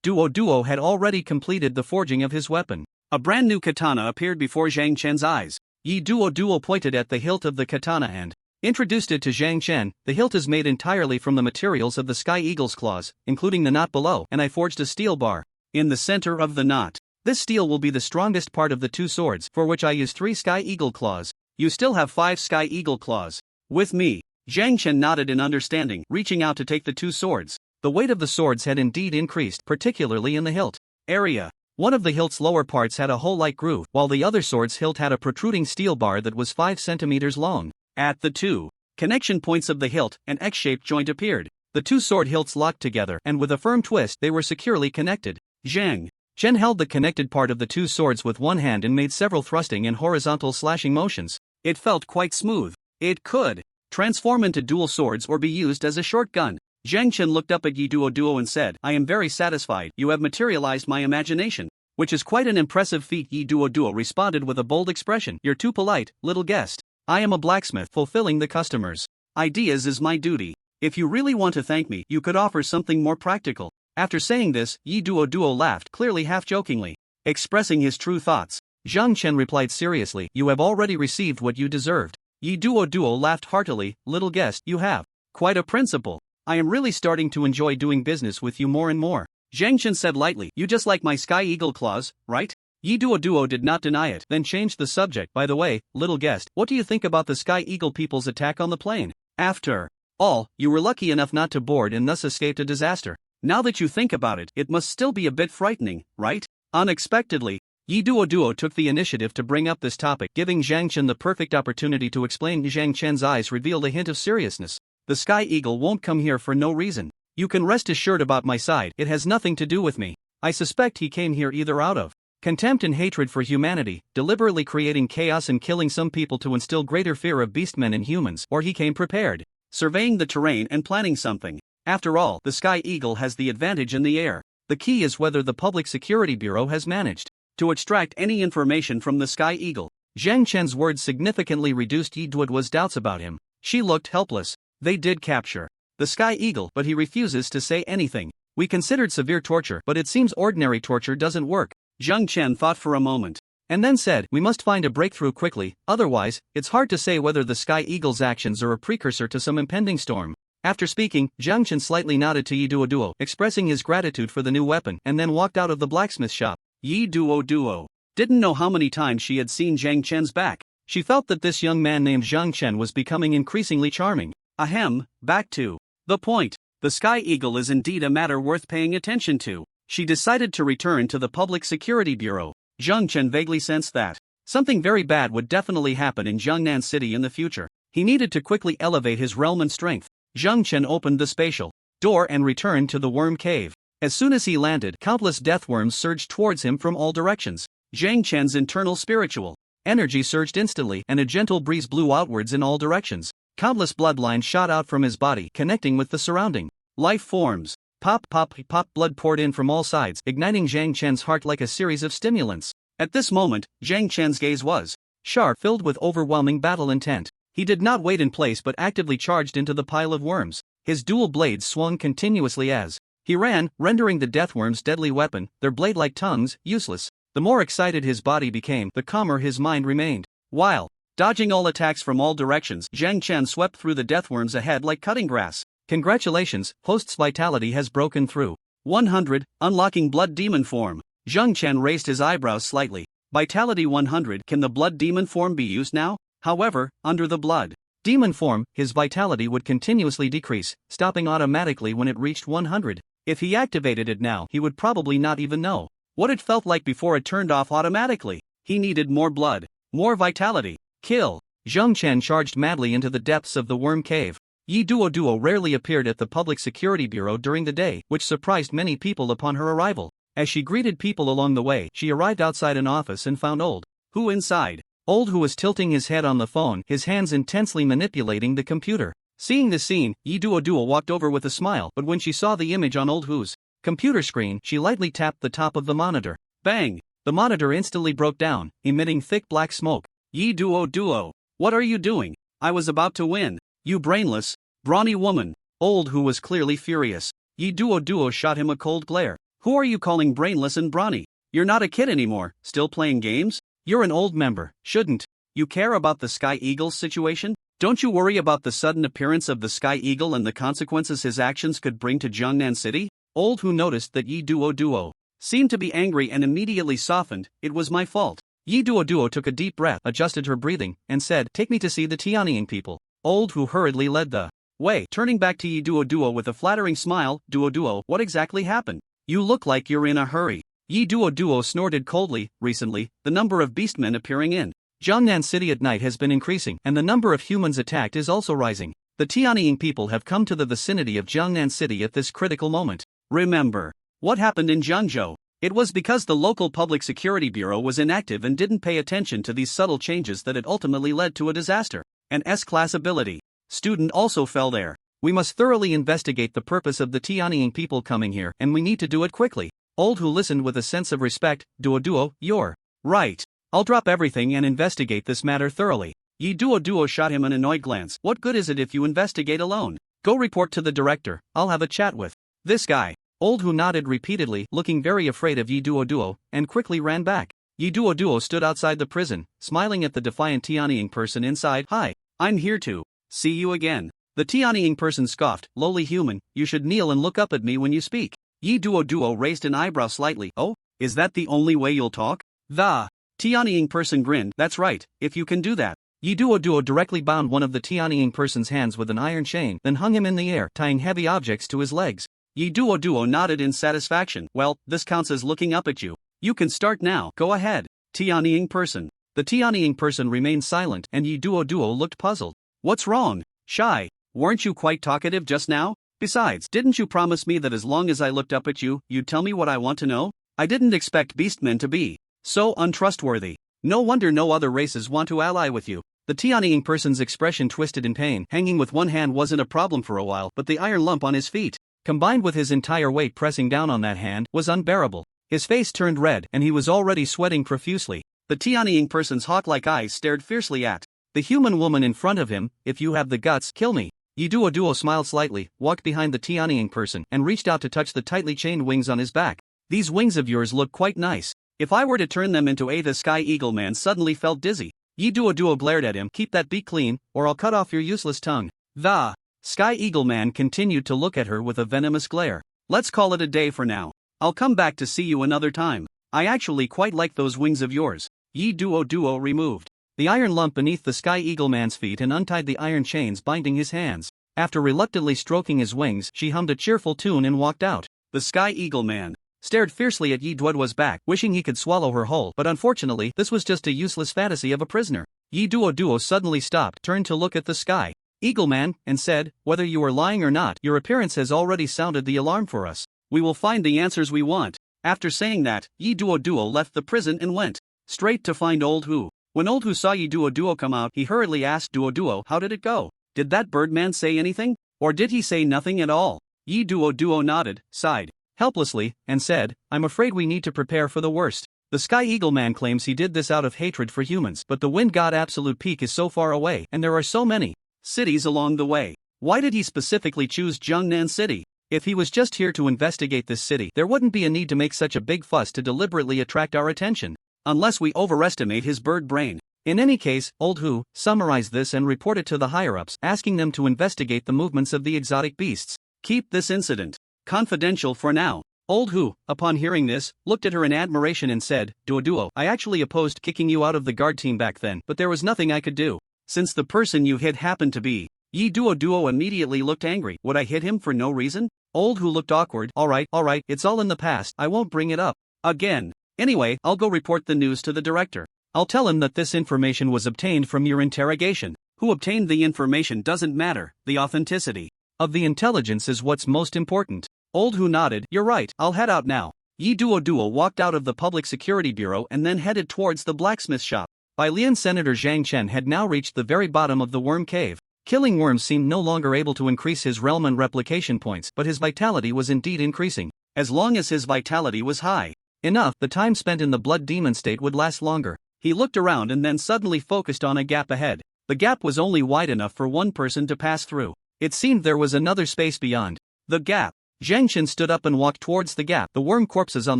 Duo Duo had already completed the forging of his weapon. A brand new katana appeared before Zhang Chen's eyes. Yi Duo Duo pointed at the hilt of the katana and introduced it to Zhang Chen. The hilt is made entirely from the materials of the Sky Eagle's claws, including the knot below, and I forged a steel bar in the center of the knot. This steel will be the strongest part of the two swords, for which I use 3 Sky Eagle claws. You still have 5 Sky Eagle claws. With me. Zhang Chen nodded in understanding, reaching out to take the 2 swords. The weight of the swords had indeed increased, particularly in the hilt area. One of the hilt's lower parts had a hole-like groove, while the other sword's hilt had a protruding steel bar that was 5 centimeters long. At the 2 connection points of the hilt, an X-shaped joint appeared. The 2 sword hilts locked together, and with a firm twist, they were securely connected. Zhang Chen held the connected part of the 2 swords with one hand and made several thrusting and horizontal slashing motions. It felt quite smooth. It could transform into dual swords or be used as a short gun. Zhang Chen looked up at Yi Duo Duo and said, I am very satisfied, you have materialized my imagination. Which is quite an impressive feat. Yi Duo Duo responded with a bold expression. You're too polite, little guest. I am a blacksmith, fulfilling the customer's ideas is my duty. If you really want to thank me, you could offer something more practical. After saying this, Yi Duo Duo laughed, clearly half-jokingly. Expressing his true thoughts, Zhang Chen replied seriously, you have already received what you deserved. Yi Duo Duo laughed heartily, little guest, you have quite a principle. I am really starting to enjoy doing business with you more and more. Zhang Chen said lightly, you just like my Sky Eagle claws, right? Yi Duo Duo did not deny it, then changed the subject. By the way, little guest, what do you think about the Sky Eagle people's attack on the plane? After all, you were lucky enough not to board and thus escaped a disaster. Now that you think about it, it must still be a bit frightening, right? Unexpectedly, Yi Duo Duo took the initiative to bring up this topic, giving Zhang Chen the perfect opportunity to explain. Zhang Chen's eyes revealed a hint of seriousness. The Sky Eagle won't come here for no reason. You can rest assured about my side, it has nothing to do with me. I suspect he came here either out of contempt and hatred for humanity, deliberately creating chaos and killing some people to instill greater fear of beastmen and humans, or he came prepared, surveying the terrain and planning something. After all, the Sky Eagle has the advantage in the air. The key is whether the Public Security Bureau has managed to extract any information from the Sky Eagle. Zhang Chen's words significantly reduced Yi Duo Duo's doubts about him. She looked helpless. They did capture the Sky Eagle, but he refuses to say anything. We considered severe torture, but it seems ordinary torture doesn't work. Zhang Chen thought for a moment, and then said, we must find a breakthrough quickly, otherwise, it's hard to say whether the Sky Eagle's actions are a precursor to some impending storm. After speaking, Zhang Chen slightly nodded to Yi Duo Duo, expressing his gratitude for the new weapon, and then walked out of the blacksmith shop. Yi Duo Duo didn't know how many times she had seen Zhang Chen's back. She felt that this young man named Zhang Chen was becoming increasingly charming. Ahem, back to the point. The Sky Eagle is indeed a matter worth paying attention to. She decided to return to the Public Security Bureau. Zhang Chen vaguely sensed that something very bad would definitely happen in Jiangnan City in the future. He needed to quickly elevate his realm and strength. Zhang Chen opened the spatial door and returned to the worm cave. As soon as he landed, countless death worms surged towards him from all directions. Zhang Chen's internal spiritual energy surged instantly, and a gentle breeze blew outwards in all directions. Countless bloodlines shot out from his body, connecting with the surrounding life forms. Pop, pop, pop, blood poured in from all sides, igniting Zhang Chen's heart like a series of stimulants. At this moment, Zhang Chen's gaze was sharp, filled with overwhelming battle intent. He did not wait in place but actively charged into the pile of worms. His dual blades swung continuously as he ran, rendering the deathworm's deadly weapon, their blade-like tongues, useless. The more excited his body became, the calmer his mind remained. While dodging all attacks from all directions, Zhang Chen swept through the deathworms ahead like cutting grass. Congratulations, host's vitality has broken through. 100, unlocking blood demon form. Zhang Chen raised his eyebrows slightly. Vitality 100, can the blood demon form be used now? However, under the blood demon form, his vitality would continuously decrease, stopping automatically when it reached 100. If he activated it now, he would probably not even know what it felt like before it turned off automatically. He needed more blood, more vitality. Kill. Zheng Chen charged madly into the depths of the worm cave. Yi Duo rarely appeared at the Public Security Bureau during the day, which surprised many people upon her arrival. As she greeted people along the way, she arrived outside an office and found Old Hu inside. Old Hu was tilting his head on the phone, his hands intensely manipulating the computer. Seeing this scene, Yi Duo walked over with a smile, but when she saw the image on Old Hu's computer screen, she lightly tapped the top of the monitor. Bang! The monitor instantly broke down, emitting thick black smoke. Yi Duo, what are you doing? I was about to win. You brainless, brawny woman. Old Hu was clearly furious. Yi Duo shot him a cold glare. Who are you calling brainless and brawny? You're not a kid anymore, still playing games? You're an old member, shouldn't you care about the Sky Eagle's situation? Don't you worry about the sudden appearance of the Sky Eagle and the consequences his actions could bring to Jiangnan City? Old Hu noticed that Yi Duo seemed to be angry and immediately softened. It was my fault. Yi Duo took a deep breath, adjusted her breathing, and said, take me to see the Tianying people. Old Hu hurriedly led the way, turning back to Yi Duo with a flattering smile. Duo, what exactly happened? You look like you're in a hurry. Yi Duo snorted coldly. Recently, the number of beastmen appearing in Jiangnan City at night has been increasing, and the number of humans attacked is also rising. The Tianying people have come to the vicinity of Jiangnan City at this critical moment. Remember what happened in Zhengzhou? It was because the local Public Security Bureau was inactive and didn't pay attention to these subtle changes that it ultimately led to a disaster. An S-class ability student also fell there. We must thoroughly investigate the purpose of the Tianying people coming here, and we need to do it quickly. Old Hu listened with a sense of respect. Duo, you're right. I'll drop everything and investigate this matter thoroughly. Yi Duo shot him an annoyed glance. What good is it if you investigate alone? Go report to the director. I'll have a chat with this guy. Old Hu nodded repeatedly, looking very afraid of Yi Duo, and quickly ran back. Yi Duo stood outside the prison, smiling at the defiant Tianying person inside. Hi, I'm here to see you again. The Tianying person scoffed. Lowly human, you should kneel and look up at me when you speak. Yi Duo raised an eyebrow slightly. Oh, is that the only way you'll talk? The Tianying person grinned. That's right, if you can do that. Yi Duo directly bound one of the Tianying person's hands with an iron chain, then hung him in the air, tying heavy objects to his legs. Yi Duo nodded in satisfaction. Well, this counts as looking up at you. You can start now. Go ahead. Tianying person. The Tianying person remained silent, and Yi Duo looked puzzled. What's wrong? Shy? Weren't you quite talkative just now? Besides, didn't you promise me that as long as I looked up at you, you'd tell me what I want to know? I didn't expect beastmen to be so untrustworthy. No wonder no other races want to ally with you. The Tianying person's expression twisted in pain. Hanging with one hand wasn't a problem for a while, but the iron lump on his feet, combined with his entire weight pressing down on that hand, was unbearable. His face turned red, and he was already sweating profusely. The Tianying person's hawk-like eyes stared fiercely at the human woman in front of him. If you have the guts, kill me. Yi Duo smiled slightly, walked behind the Tianying person, and reached out to touch the tightly chained wings on his back. These wings of yours look quite nice. If I were to turn them into the Sky Eagle man suddenly felt dizzy. Yi Duo glared at him. Keep that beak clean, or I'll cut off your useless tongue. The Sky Eagle man continued to look at her with a venomous glare. Let's call it a day for now. I'll come back to see you another time. I actually quite like those wings of yours. Yi Duo removed the iron lump beneath the Sky Eagle man's feet and untied the iron chains binding his hands. After reluctantly stroking his wings, she hummed a cheerful tune and walked out. The Sky Eagle man stared fiercely at Yi Duo's back, wishing he could swallow her whole, but unfortunately, this was just a useless fantasy of a prisoner. Yi Duo suddenly stopped, turned to look at the Sky Eagle man, and said, whether you are lying or not, your appearance has already sounded the alarm for us. We will find the answers we want. After saying that, Yi Duo left the prison and went straight to find Old Hu. When Old Hu saw Yi Duo come out, he hurriedly asked Duo, how did it go? Did that birdman say anything? Or did he say nothing at all? Yi Duo nodded, sighed helplessly, and said, I'm afraid we need to prepare for the worst. The Sky Eagle man claims he did this out of hatred for humans, but the Wind God Absolute Peak is so far away, and there are so many cities along the way. Why did he specifically choose Jiangnan City? If he was just here to investigate this city, there wouldn't be a need to make such a big fuss to deliberately attract our attention. Unless we overestimate his bird brain. In any case, Old Hu summarized this and reported to the higher-ups, asking them to investigate the movements of the exotic beasts. Keep this incident confidential for now. Old Hu, upon hearing this, looked at her in admiration and said, Duo, I actually opposed kicking you out of the guard team back then, but there was nothing I could do. Since the person you hit happened to be Yi Duo immediately looked angry. Would I hit him for no reason? Old Hu looked awkward. Alright, it's all in the past, I won't bring it up again. Anyway, I'll go report the news to the director. I'll tell him that this information was obtained from your interrogation. Who obtained the information doesn't matter, the authenticity of the intelligence is what's most important. Old Hu nodded. You're right, I'll head out now. Yi Duo walked out of the Public Security Bureau and then headed towards the blacksmith shop. By Lian, Senator Zhang Chen had now reached the very bottom of the worm cave. Killing worms seemed no longer able to increase his realm and replication points, but his vitality was indeed increasing. As long as his vitality was high enough, the time spent in the blood demon state would last longer. He looked around and then suddenly focused on a gap ahead. The gap was only wide enough for one person to pass through. It seemed there was another space beyond the gap. Zhang Chen stood up and walked towards the gap, the worm corpses on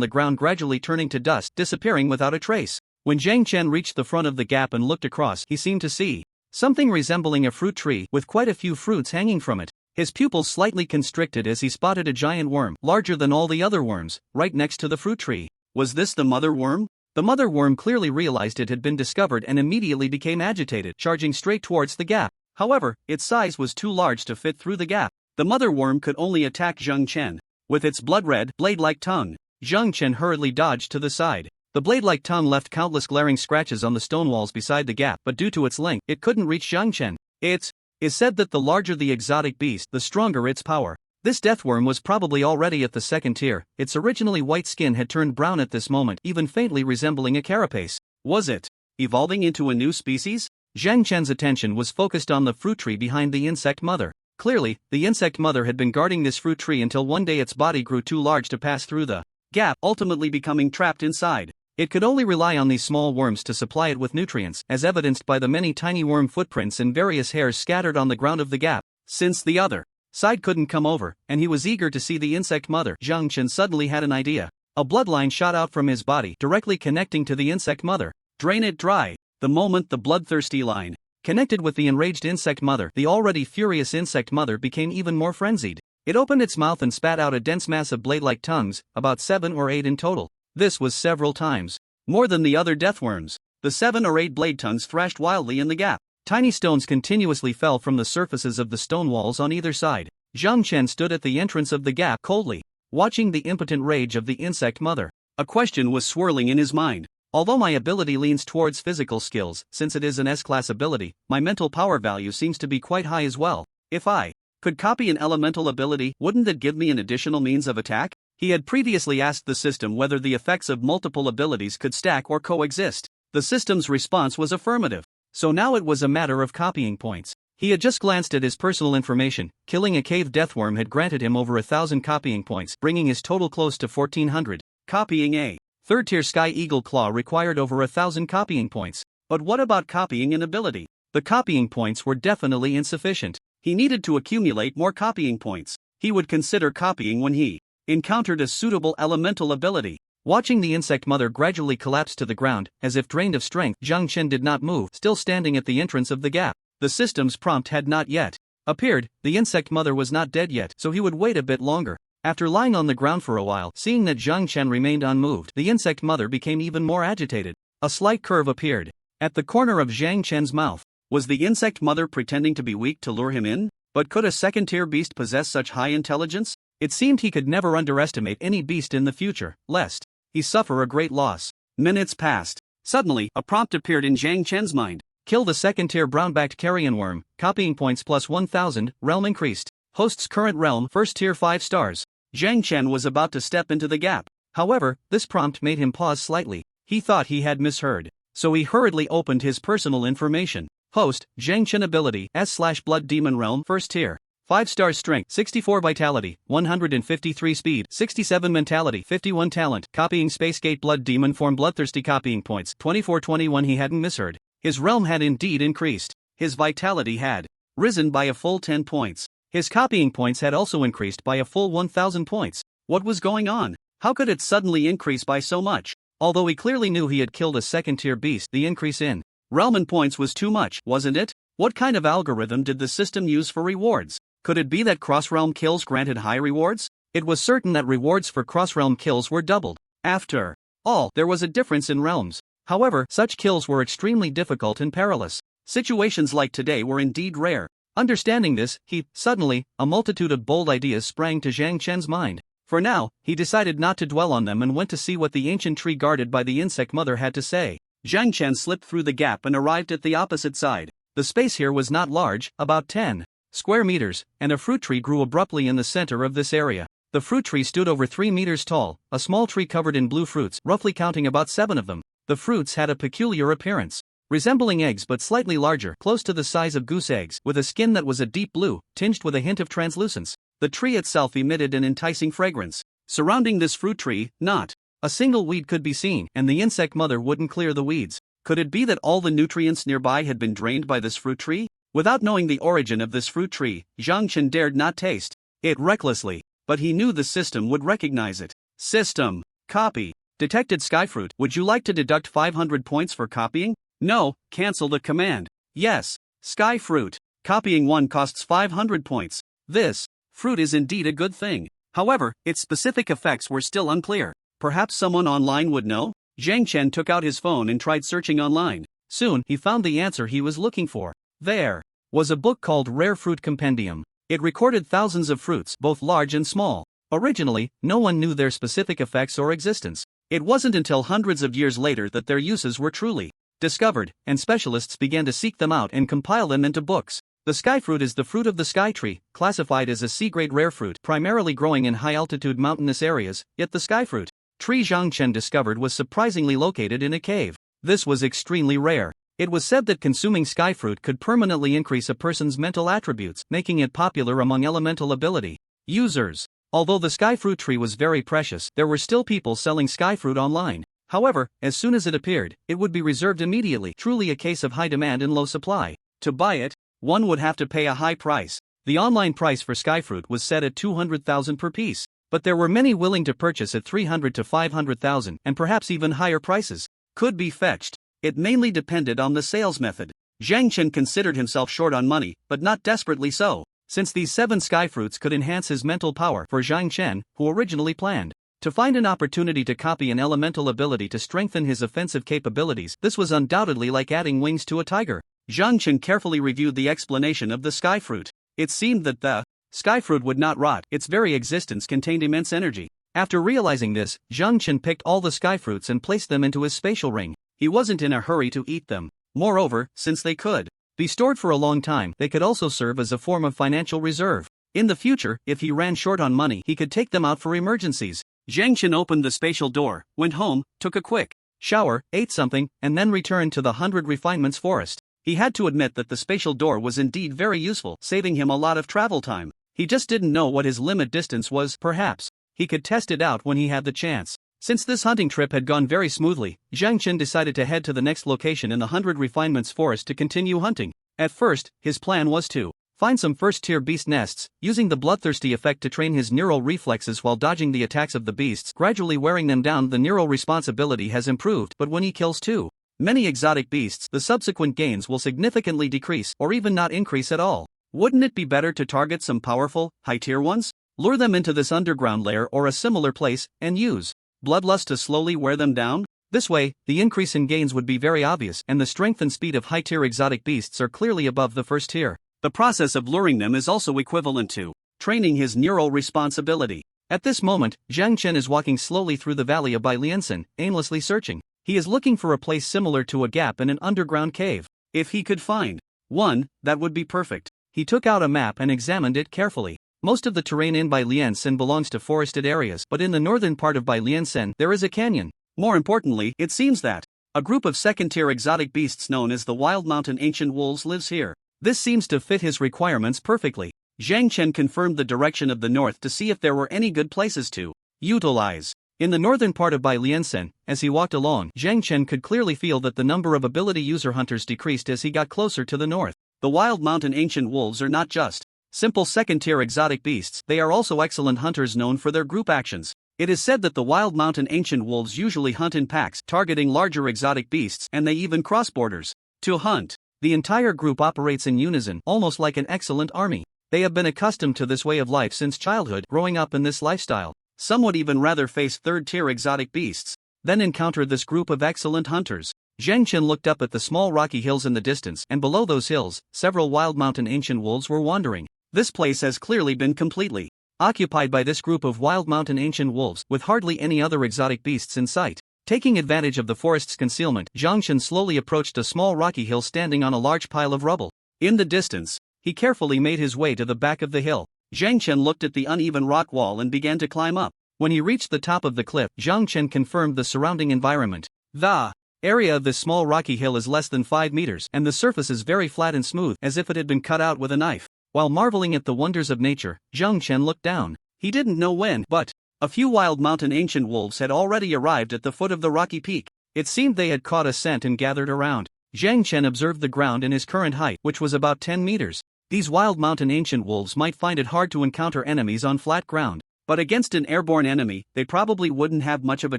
the ground gradually turning to dust, disappearing without a trace. When Zhang Chen reached the front of the gap and looked across, he seemed to see something resembling a fruit tree with quite a few fruits hanging from it. His pupils slightly constricted as he spotted a giant worm, larger than all the other worms, right next to the fruit tree. Was this the mother worm? The mother worm clearly realized it had been discovered and immediately became agitated, charging straight towards the gap. However, its size was too large to fit through the gap. The mother worm could only attack Zhang Chen with its blood-red, blade-like tongue. Zhang Chen hurriedly dodged to the side. The blade-like tongue left countless glaring scratches on the stone walls beside the gap, but due to its length, it couldn't reach Zhang Chen. It is said that the larger the exotic beast, the stronger its power. This deathworm was probably already at the second tier. Its originally white skin had turned brown at this moment, even faintly resembling a carapace. Was it evolving into a new species? Zhang Chen's attention was focused on the fruit tree behind the insect mother. Clearly, the insect mother had been guarding this fruit tree until one day its body grew too large to pass through the gap, ultimately becoming trapped inside. It could only rely on these small worms to supply it with nutrients, as evidenced by the many tiny worm footprints and various hairs scattered on the ground of the gap. Since the other side couldn't come over, and he was eager to see the insect mother, Zhang Chen suddenly had an idea. A bloodline shot out from his body, directly connecting to the insect mother. Drain it dry. The moment the bloodthirsty line connected with the enraged insect mother, the already furious insect mother became even more frenzied. It opened its mouth and spat out a dense mass of blade-like tongues, about 7 or 8 in total. This was several times more than the other deathworms. The 7 or 8 blade tongues thrashed wildly in the gap. Tiny stones continuously fell from the surfaces of the stone walls on either side. Zhang Chen stood at the entrance of the gap coldly, watching the impotent rage of the insect mother. A question was swirling in his mind. Although my ability leans towards physical skills, since it is an S-class ability, my mental power value seems to be quite high as well. If I could copy an elemental ability, wouldn't it give me an additional means of attack? He had previously asked the system whether the effects of multiple abilities could stack or coexist. The system's response was affirmative. So now it was a matter of copying points. He had just glanced at his personal information. Killing a cave deathworm had granted him over 1,000 copying points, bringing his total close to 1,400. Copying a third-tier Sky Eagle Claw required over 1,000 copying points. But what about copying an ability? The copying points were definitely insufficient. He needed to accumulate more copying points. He would consider copying when he encountered a suitable elemental ability. Watching the insect mother gradually collapse to the ground, as if drained of strength, Zhang Chen did not move, still standing at the entrance of the gap. The system's prompt had not yet appeared. The insect mother was not dead yet, so he would wait a bit longer. After lying on the ground for a while, seeing that Zhang Chen remained unmoved, the insect mother became even more agitated. A slight curve appeared at the corner of Zhang Chen's mouth. Was the insect mother pretending to be weak to lure him in? But could a second-tier beast possess such high intelligence? It seemed he could never underestimate any beast in the future, lest he suffer a great loss. Minutes passed. Suddenly, a prompt appeared in Zhang Chen's mind. Kill the second-tier brown-backed carrion worm. Copying points plus 1,000, realm increased. Host's current realm, first tier 5 stars. Zhang Chen was about to step into the gap. However, this prompt made him pause slightly. He thought he had misheard. So he hurriedly opened his personal information. Host, Zhang Chen ability, S/Blood Demon Realm, first tier. 5-star strength, 64 vitality, 153 speed, 67 mentality, 51 talent. Copying Space Gate Blood Demon form bloodthirsty copying points, 2421. He hadn't misheard. His realm had indeed increased. His vitality had risen by a full 10 points. His copying points had also increased by a full 1,000 points. What was going on? How could it suddenly increase by so much? Although he clearly knew he had killed a second-tier beast, the increase in realm and points was too much, wasn't it? What kind of algorithm did the system use for rewards? Could it be that cross-realm kills granted high rewards? It was certain that rewards for cross-realm kills were doubled. After all, there was a difference in realms. However, such kills were extremely difficult and perilous. Situations like today were indeed rare. Understanding this, suddenly, a multitude of bold ideas sprang to Zhang Chen's mind. For now, he decided not to dwell on them and went to see what the ancient tree guarded by the insect mother had to say. Zhang Chen slipped through the gap and arrived at the opposite side. The space here was not large, about 10 square meters, and a fruit tree grew abruptly in the center of this area. The fruit tree stood over 3 meters tall, a small tree covered in blue fruits, roughly counting about 7 of them. The fruits had a peculiar appearance, resembling eggs but slightly larger, close to the size of goose eggs, with a skin that was a deep blue, tinged with a hint of translucence. The tree itself emitted an enticing fragrance. Surrounding this fruit tree, not a single weed could be seen, and the insect mother wouldn't clear the weeds. Could it be that all the nutrients nearby had been drained by this fruit tree? Without knowing the origin of this fruit tree, Zhang Chen dared not taste it recklessly, but he knew the system would recognize it. System. Copy. Detected skyfruit. Would you like to deduct 500 points for copying? No, cancel the command. Yes. Skyfruit. Copying 1 costs 500 points. This fruit is indeed a good thing. However, its specific effects were still unclear. Perhaps someone online would know? Zhang Chen took out his phone and tried searching online. Soon, he found the answer he was looking for. There was a book called Rare Fruit Compendium. It recorded thousands of fruits, both large and small. Originally, no one knew their specific effects or existence. It wasn't until hundreds of years later that their uses were truly discovered, and specialists began to seek them out and compile them into books. The skyfruit is the fruit of the sky tree, classified as a C-grade rare fruit, primarily growing in high-altitude mountainous areas, yet the skyfruit tree Zhang Chen discovered was surprisingly located in a cave. This was extremely rare. It was said that consuming skyfruit could permanently increase a person's mental attributes, making it popular among elemental ability users. Although the skyfruit tree was very precious, there were still people selling skyfruit online. However, as soon as it appeared, it would be reserved immediately, truly a case of high demand and low supply. To buy it, one would have to pay a high price. The online price for skyfruit was set at 200,000 per piece, but there were many willing to purchase at 300 to 500,000, and perhaps even higher prices could be fetched. It mainly depended on the sales method. Zhang Chen considered himself short on money, but not desperately so, since these 7 skyfruits could enhance his mental power. For Zhang Chen, who originally planned to find an opportunity to copy an elemental ability to strengthen his offensive capabilities, this was undoubtedly like adding wings to a tiger. Zhang Chen carefully reviewed the explanation of the skyfruit. It seemed that the skyfruit would not rot, its very existence contained immense energy. After realizing this, Zhang Chen picked all the skyfruits and placed them into his spatial ring. He wasn't in a hurry to eat them. Moreover, since they could be stored for a long time, they could also serve as a form of financial reserve. In the future, if he ran short on money, he could take them out for emergencies. Zhang Chen opened the spatial door, went home, took a quick shower, ate something, and then returned to the 100 Refinements forest. He had to admit that the spatial door was indeed very useful, saving him a lot of travel time. He just didn't know what his limit distance was. Perhaps he could test it out when he had the chance. Since this hunting trip had gone very smoothly, Zhang Chen decided to head to the next location in the 100 Refinements forest to continue hunting. At first, his plan was to find some first-tier beast nests, using the bloodthirsty effect to train his neural reflexes while dodging the attacks of the beasts, gradually wearing them down. The neural responsibility has improved, but when he kills too many exotic beasts, the subsequent gains will significantly decrease or even not increase at all. Wouldn't it be better to target some powerful, high-tier ones? Lure them into this underground lair or a similar place, and use bloodlust to slowly wear them down? This way, the increase in gains would be very obvious, and the strength and speed of high-tier exotic beasts are clearly above the first tier. The process of luring them is also equivalent to training his neural responsibility. At this moment, Zhang Chen is walking slowly through the valley of Bailiansen, aimlessly searching. He is looking for a place similar to a gap in an underground cave. If he could find one, that would be perfect. He took out a map and examined it carefully. Most of the terrain in Bailiansen belongs to forested areas, but in the northern part of Bailiansen there is a canyon. More importantly, it seems that a group of second-tier exotic beasts known as the Wild Mountain Ancient Wolves lives here. This seems to fit his requirements perfectly. Zhang Chen confirmed the direction of the north to see if there were any good places to utilize. In the northern part of Bailiansen, as he walked along, Zhang Chen could clearly feel that the number of ability user hunters decreased as he got closer to the north. The Wild Mountain Ancient Wolves are not just simple second-tier exotic beasts, they are also excellent hunters known for their group actions. It is said that the Wild Mountain Ancient Wolves usually hunt in packs, targeting larger exotic beasts, and they even cross borders to hunt. The entire group operates in unison, almost like an excellent army. They have been accustomed to this way of life since childhood, growing up in this lifestyle. Some would even rather face third-tier exotic beasts than encounter this group of excellent hunters. Zhang Chen looked up at the small rocky hills in the distance, and below those hills, several Wild Mountain Ancient Wolves were wandering. This place has clearly been completely occupied by this group of Wild Mountain Ancient Wolves, with hardly any other exotic beasts in sight. Taking advantage of the forest's concealment, Zhang Chen slowly approached a small rocky hill standing on a large pile of rubble. In the distance, he carefully made his way to the back of the hill. Zhang Chen looked at the uneven rock wall and began to climb up. When he reached the top of the cliff, Zhang Chen confirmed the surrounding environment. The area of this small rocky hill is less than 5 meters, and the surface is very flat and smooth, as if it had been cut out with a knife. While marveling at the wonders of nature, Zhang Chen looked down. He didn't know when, but a few wild mountain ancient wolves had already arrived at the foot of the rocky peak. It seemed they had caught a scent and gathered around. Zhang Chen observed the ground in his current height, which was about 10 meters. These wild mountain ancient wolves might find it hard to encounter enemies on flat ground, but against an airborne enemy, they probably wouldn't have much of a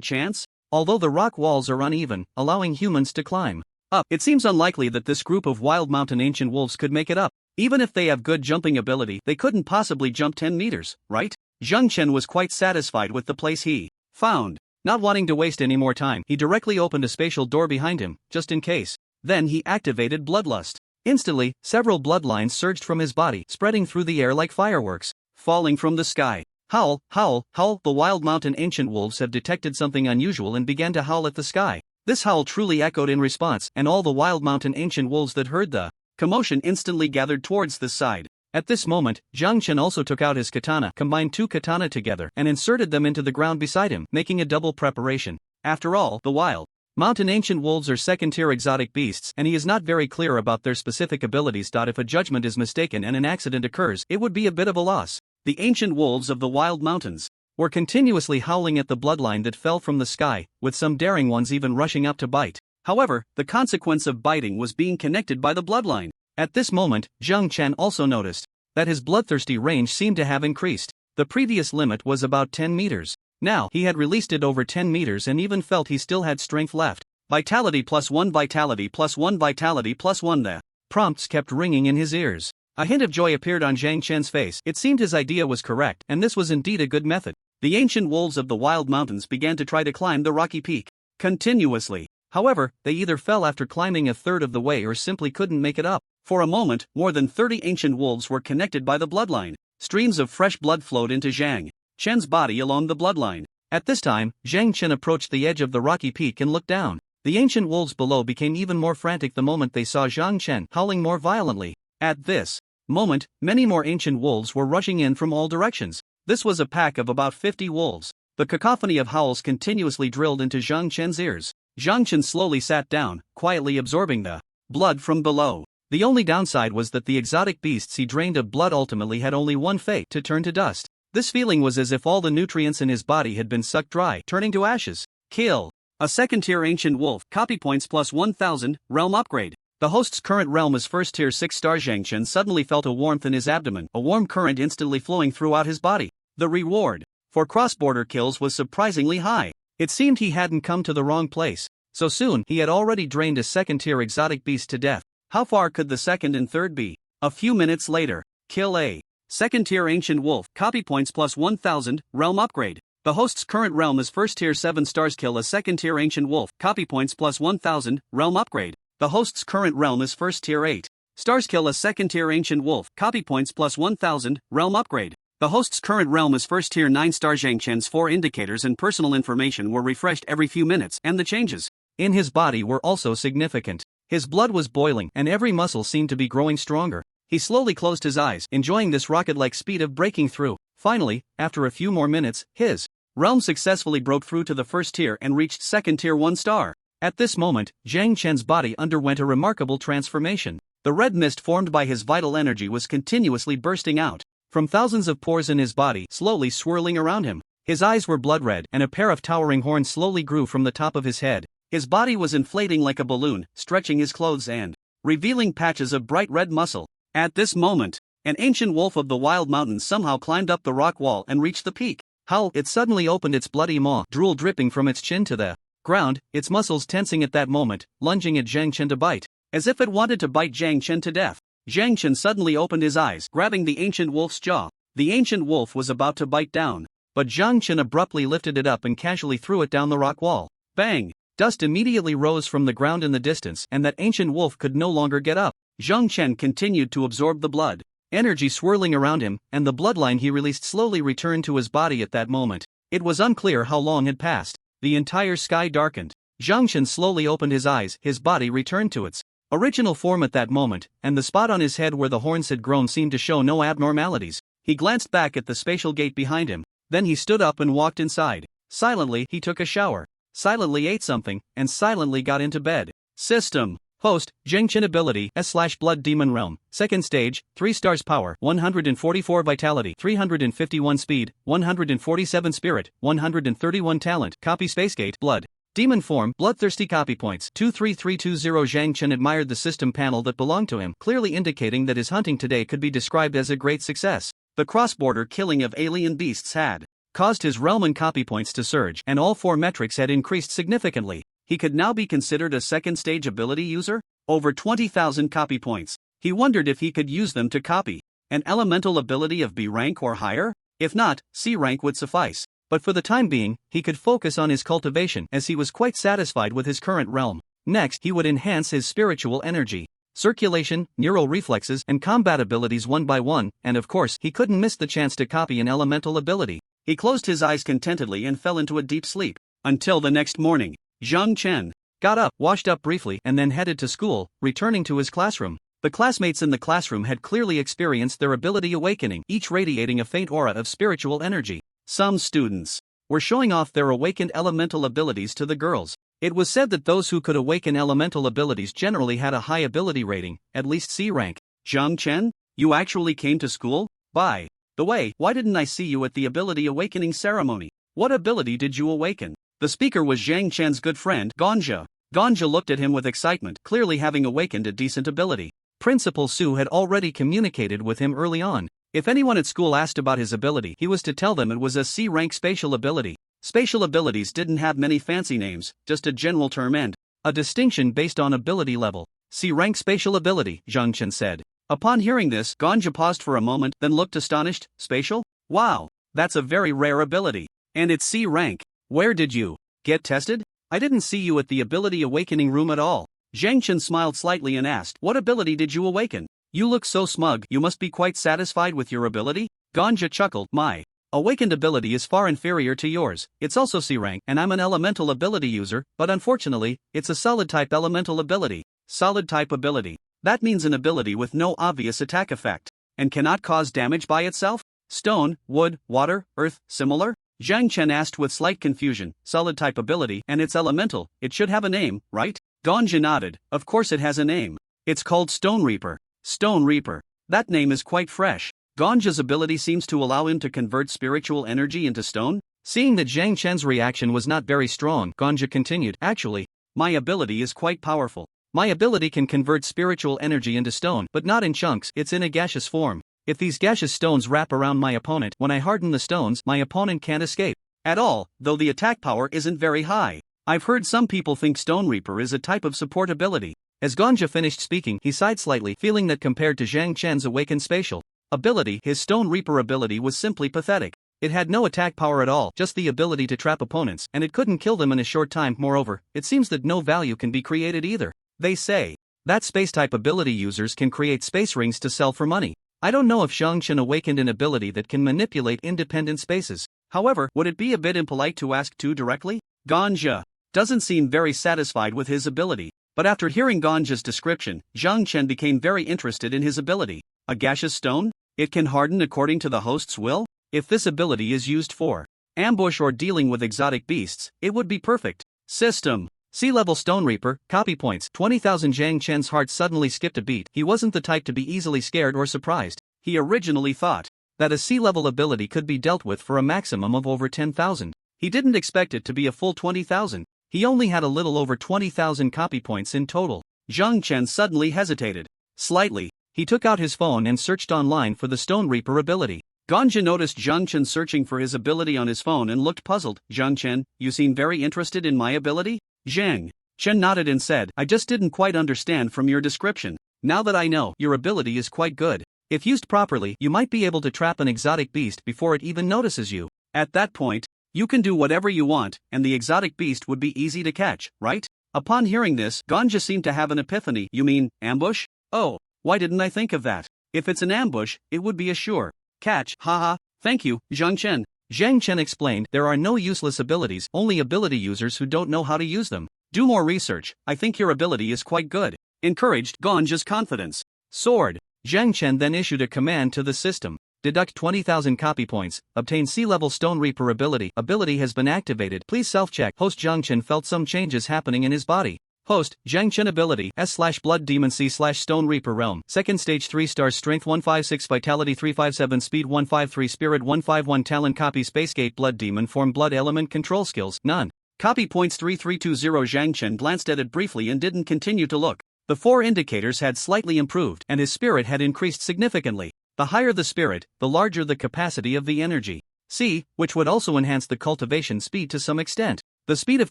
chance. Although the rock walls are uneven, allowing humans to climb up, it seems unlikely that this group of wild mountain ancient wolves could make it up. Even if they have good jumping ability, they couldn't possibly jump 10 meters, right? Zhang Chen was quite satisfied with the place he found. Not wanting to waste any more time, he directly opened a spatial door behind him, just in case. Then he activated Bloodlust. Instantly, several bloodlines surged from his body, spreading through the air like fireworks, falling from the sky. Howl, howl, howl. The wild mountain ancient wolves have detected something unusual and began to howl at the sky. This howl truly echoed in response, and all the wild mountain ancient wolves that heard the commotion instantly gathered towards the side. At this moment, Zhang Chen also took out his katana, combined 2 katana together, and inserted them into the ground beside him, making a double preparation. After all, the wild mountain ancient wolves are second-tier exotic beasts, and he is not very clear about their specific abilities. If a judgment is mistaken and an accident occurs, it would be a bit of a loss. The ancient wolves of the wild mountains were continuously howling at the bloodline that fell from the sky, with some daring ones even rushing up to bite. However, the consequence of biting was being connected by the bloodline. At this moment, Zhang Chen also noticed that his bloodthirsty range seemed to have increased. The previous limit was about 10 meters. Now, he had released it over 10 meters and even felt he still had strength left. Vitality +1, vitality +1, vitality +1. The prompts kept ringing in his ears. A hint of joy appeared on Zhang Chen's face. It seemed his idea was correct, and this was indeed a good method. The ancient wolves of the wild mountains began to try to climb the rocky peak continuously. However, they either fell after climbing a third of the way or simply couldn't make it up. For a moment, more than 30 ancient wolves were connected by the bloodline. Streams of fresh blood flowed into Zhang Chen's body along the bloodline. At this time, Zhang Chen approached the edge of the rocky peak and looked down. The ancient wolves below became even more frantic the moment they saw Zhang Chen howling more violently. At this moment, many more ancient wolves were rushing in from all directions. This was a pack of about 50 wolves. The cacophony of howls continuously drilled into Zhang Chen's ears. Zhang Chen slowly sat down, quietly absorbing the blood from below. The only downside was that the exotic beasts he drained of blood ultimately had only one fate: to turn to dust. This feeling was as if all the nutrients in his body had been sucked dry, turning to ashes. Kill. A second-tier ancient wolf, copy points +1000, realm upgrade. The host's current realm is first tier 6-star. Zhang Chen suddenly felt a warmth in his abdomen, a warm current instantly flowing throughout his body. The reward for cross-border kills was surprisingly high. It seemed he hadn't come to the wrong place. So soon, he had already drained a second-tier exotic beast to death. How far could the second and third be? A few minutes later, kill a second-tier ancient wolf, copy points +1000, realm upgrade. The host's current realm is first tier 7 stars. Kill a second-tier ancient wolf, copy points +1000, realm upgrade. The host's current realm is first tier 8 stars. Kill a second-tier ancient wolf, copy points +1000, realm upgrade. The host's current realm is first tier 9 stars. Zhang Chen's 4 indicators and personal information were refreshed every few minutes, and the changes in his body were also significant. His blood was boiling, and every muscle seemed to be growing stronger. He slowly closed his eyes, enjoying this rocket-like speed of breaking through. Finally, after a few more minutes, his realm successfully broke through to the first tier and reached second tier 1 star. At this moment, Zhang Chen's body underwent a remarkable transformation. The red mist formed by his vital energy was continuously bursting out from thousands of pores in his body, slowly swirling around him. His eyes were blood red, and a pair of towering horns slowly grew from the top of his head. His body was inflating like a balloon, stretching his clothes and revealing patches of bright red muscle. At this moment, an ancient wolf of the wild mountains somehow climbed up the rock wall and reached the peak. Howl! It suddenly opened its bloody maw, drool dripping from its chin to the ground, its muscles tensing at that moment, lunging at Zhang Chen to bite, as if it wanted to bite Zhang Chen to death. Zhang Chen suddenly opened his eyes, grabbing the ancient wolf's jaw. The ancient wolf was about to bite down, but Zhang Chen abruptly lifted it up and casually threw it down the rock wall. Bang! Dust immediately rose from the ground in the distance, and that ancient wolf could no longer get up. Zhang Chen continued to absorb the blood energy swirling around him, and the bloodline he released slowly returned to his body at that moment. It was unclear how long had passed. the entire sky darkened. Zhang Chen slowly opened his eyes, his body returned to its original form at that moment, and the spot on his head where the horns had grown seemed to show no abnormalities. He glanced back at the spatial gate behind him, then he stood up and walked inside. Silently, he took a shower, silently ate something, and silently got into bed. System. Host, Zhang Chen ability, S/Blood Demon Realm, 2nd stage, 3 stars power, 144 vitality, 351 speed, 147 spirit, 131 talent, copy Spacegate, Blood. Demon form, bloodthirsty copy points, 23320. Zhang Chen admired the system panel that belonged to him, clearly indicating that his hunting today could be described as a great success. The cross-border killing of alien beasts had caused his realm and copy points to surge, and all 4 metrics had increased significantly. He could now be considered a 2nd stage ability user? Over 20,000 copy points. He wondered if he could use them to copy an elemental ability of B rank or higher? If not, C rank would suffice. But for the time being, he could focus on his cultivation as he was quite satisfied with his current realm. Next, he would enhance his spiritual energy, circulation, neural reflexes, and combat abilities one by one, and of course, he couldn't miss the chance to copy an elemental ability. He closed his eyes contentedly and fell into a deep sleep. Until the next morning. Zhang Chen got up, washed up briefly, and then headed to school, returning to his classroom. The classmates in the classroom had clearly experienced their ability awakening, each radiating a faint aura of spiritual energy. Some students were showing off their awakened elemental abilities to the girls. It was said that those who could awaken elemental abilities generally had a high ability rating, at least C rank. Zhang Chen, you actually came to school? By the way, why didn't I see you at the ability awakening ceremony? What ability did you awaken? The speaker was Zhang Chen's good friend, Ganja. Ganja looked at him with excitement, clearly having awakened a decent ability. Principal Su had already communicated with him early on. If anyone at school asked about his ability, he was to tell them it was a C-rank spatial ability. Spatial abilities didn't have many fancy names, just a general term and a distinction based on ability level. C-rank spatial ability, Zhang Chen said. Upon hearing this, Ganja paused for a moment, then looked astonished. Spatial? Wow, that's a very rare ability. And it's C-rank. Where did you get tested? I didn't see you at the ability awakening room at all. Zhang Chen smiled slightly and asked, what ability did you awaken? You look so smug, you must be quite satisfied with your ability? Ganja chuckled, my awakened ability is far inferior to yours. It's also C rank, and I'm an elemental ability user, but unfortunately, it's a solid type elemental ability. Solid type ability. That means an ability with no obvious attack effect, and cannot cause damage by itself? Stone, wood, water, earth, similar? Zhang Chen asked with slight confusion. Solid type ability, and it's elemental, it should have a name, right? Ganja nodded. Of course it has a name. It's called Stone Reaper. Stone Reaper. That name is quite fresh. Ganja's ability seems to allow him to convert spiritual energy into stone? Seeing that Zhang Chen's reaction was not very strong, Ganja continued, actually, my ability is quite powerful. My ability can convert spiritual energy into stone, but not in chunks, it's in a gaseous form. If these gaseous stones wrap around my opponent, when I harden the stones, my opponent can't escape at all, though the attack power isn't very high. I've heard some people think Stone Reaper is a type of support ability. As Ganja finished speaking, he sighed slightly, feeling that compared to Zhang Chen's awakened spatial ability, his Stone Reaper ability was simply pathetic. It had no attack power at all, just the ability to trap opponents, and it couldn't kill them in a short time. Moreover, it seems that no value can be created either. They say that space-type ability users can create space rings to sell for money. I don't know if Zhang Chen awakened an ability that can manipulate independent spaces. However, would it be a bit impolite to ask too directly? Ganja doesn't seem very satisfied with his ability, but after hearing Ganja's description, Zhang Chen became very interested in his ability. A gaseous stone? It can harden according to the host's will? If this ability is used for ambush or dealing with exotic beasts, it would be perfect. System. Sea-level Stone Reaper, copy points, 20,000. Zhang Chen's heart suddenly skipped a beat. He wasn't the type to be easily scared or surprised. He originally thought that a sea-level ability could be dealt with for a maximum of over 10,000. He didn't expect it to be a full 20,000. He only had a little over 20,000 copy points in total. Zhang Chen suddenly hesitated slightly. He took out his phone and searched online for the Stone Reaper ability. Ganja noticed Zhang Chen searching for his ability on his phone and looked puzzled. Zhang Chen, you seem very interested in my ability? Zhang Chen nodded and said, I just didn't quite understand from your description. Now that I know, your ability is quite good. If used properly, you might be able to trap an exotic beast before it even notices you. At that point, you can do whatever you want, and the exotic beast would be easy to catch, right? Upon hearing this, Ganja seemed to have an epiphany. You mean, ambush? Oh, why didn't I think of that? If it's an ambush, it would be a sure catch. Haha, thank you, Zhang Chen. Zhang Chen explained, there are no useless abilities, only ability users who don't know how to use them. Do more research, I think your ability is quite good. Encouraged Gonja's confidence. Sword. Zhang Chen then issued a command to the system. Deduct 20,000 copy points, obtain sea-level Stone Reaper ability. Ability has been activated. Please self-check. Host Zhang Chen felt some changes happening in his body. Host, Zhang Chen ability, S/Blood Demon C/Stone Reaper Realm. Second stage 3 stars Strength 156 Vitality 357 Speed 153 Spirit 151 Talent Copy Spacegate Blood Demon Form Blood Element Control Skills, none. Copy points 3320. Zhang Chen glanced at it briefly and didn't continue to look. The 4 indicators had slightly improved and his spirit had increased significantly. The higher the spirit, the larger the capacity of the energy. C, which would also enhance the cultivation speed to some extent. The speed of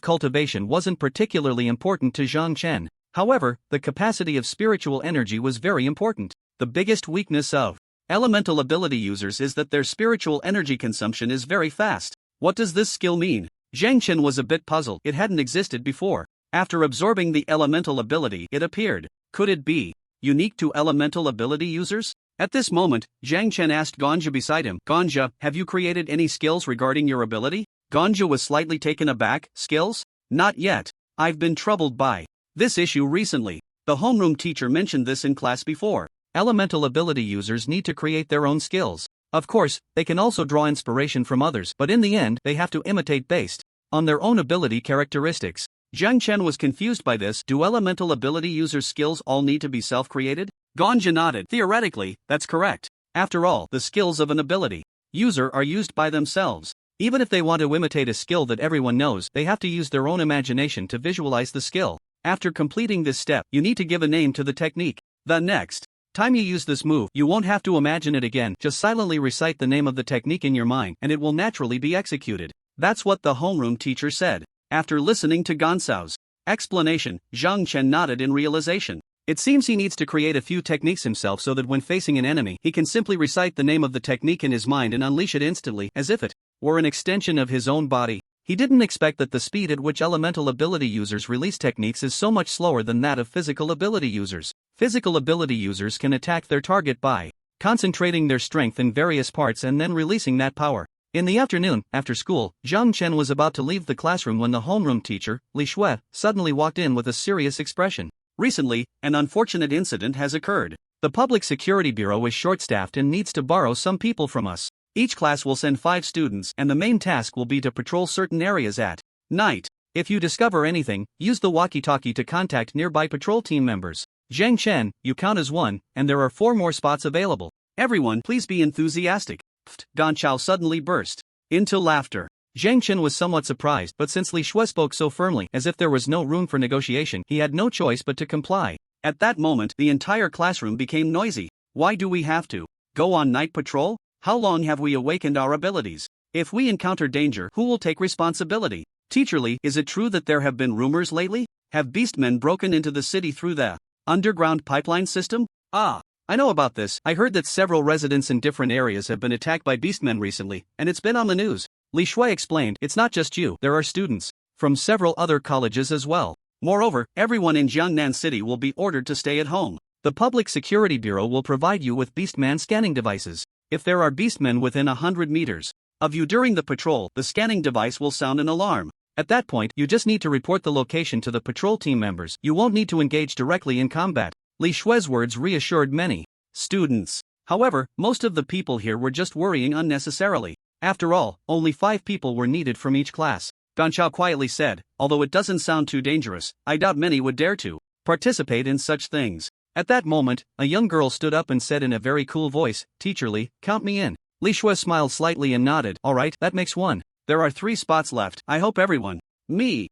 cultivation wasn't particularly important to Zhang Chen. However, the capacity of spiritual energy was very important. The biggest weakness of elemental ability users is that their spiritual energy consumption is very fast. What does this skill mean? Zhang Chen was a bit puzzled. It hadn't existed before. After absorbing the elemental ability, it appeared. Could it be unique to elemental ability users? At this moment, Zhang Chen asked Gonja beside him, Gonja, have you created any skills regarding your ability? Gonja was slightly taken aback. Skills? Not yet. I've been troubled by this issue recently. The homeroom teacher mentioned this in class before. Elemental ability users need to create their own skills. Of course, they can also draw inspiration from others, but in the end, they have to imitate based on their own ability characteristics. Zhang Chen was confused by this. Do elemental ability users' skills all need to be self-created? Gonja nodded. Theoretically, that's correct. After all, the skills of an ability user are used by themselves. Even if they want to imitate a skill that everyone knows, they have to use their own imagination to visualize the skill. After completing this step, you need to give a name to the technique. The next time you use this move, you won't have to imagine it again, just silently recite the name of the technique in your mind and it will naturally be executed. That's what the homeroom teacher said. After listening to Gonsao's explanation, Zhang Chen nodded in realization. It seems he needs to create a few techniques himself so that when facing an enemy, he can simply recite the name of the technique in his mind and unleash it instantly, as if it were an extension of his own body. He didn't expect that the speed at which elemental ability users release techniques is so much slower than that of physical ability users. Physical ability users can attack their target by concentrating their strength in various parts and then releasing that power. In the afternoon, after school, Zhang Chen was about to leave the classroom when the homeroom teacher, Li Shui, suddenly walked in with a serious expression. Recently, an unfortunate incident has occurred. The Public Security Bureau is short-staffed and needs to borrow some people from us. Each class will send 5 students and the main task will be to patrol certain areas at night. If you discover anything, use the walkie-talkie to contact nearby patrol team members. Zhang Chen, you count as one, and there are 4 more spots available. Everyone, please be enthusiastic. Pfft, Gan Chao suddenly burst into laughter. Zhang Chen was somewhat surprised, but since Li Shui spoke so firmly, as if there was no room for negotiation, he had no choice but to comply. At that moment, the entire classroom became noisy. Why do we have to go on night patrol? How long have we awakened our abilities? If we encounter danger, who will take responsibility? Teacher Li, is it true that there have been rumors lately? Have beastmen broken into the city through the underground pipeline system? Ah, I know about this. I heard that several residents in different areas have been attacked by beastmen recently, and it's been on the news. Li Shui explained, it's not just you, there are students from several other colleges as well. Moreover, everyone in Jiangnan City will be ordered to stay at home. The Public Security Bureau will provide you with beastman scanning devices. If there are beastmen within 100 meters of you during the patrol, the scanning device will sound an alarm. At that point, you just need to report the location to the patrol team members. You won't need to engage directly in combat. Li Shui's words reassured many students. However, most of the people here were just worrying unnecessarily. After all, only 5 people were needed from each class. Gan Chao quietly said, although it doesn't sound too dangerous, I doubt many would dare to participate in such things. At that moment, a young girl stood up and said in a very cool voice, Teacher Li, count me in. Li Shui smiled slightly and nodded, alright, that makes 1. There are 3 spots left. I hope everyone. Me.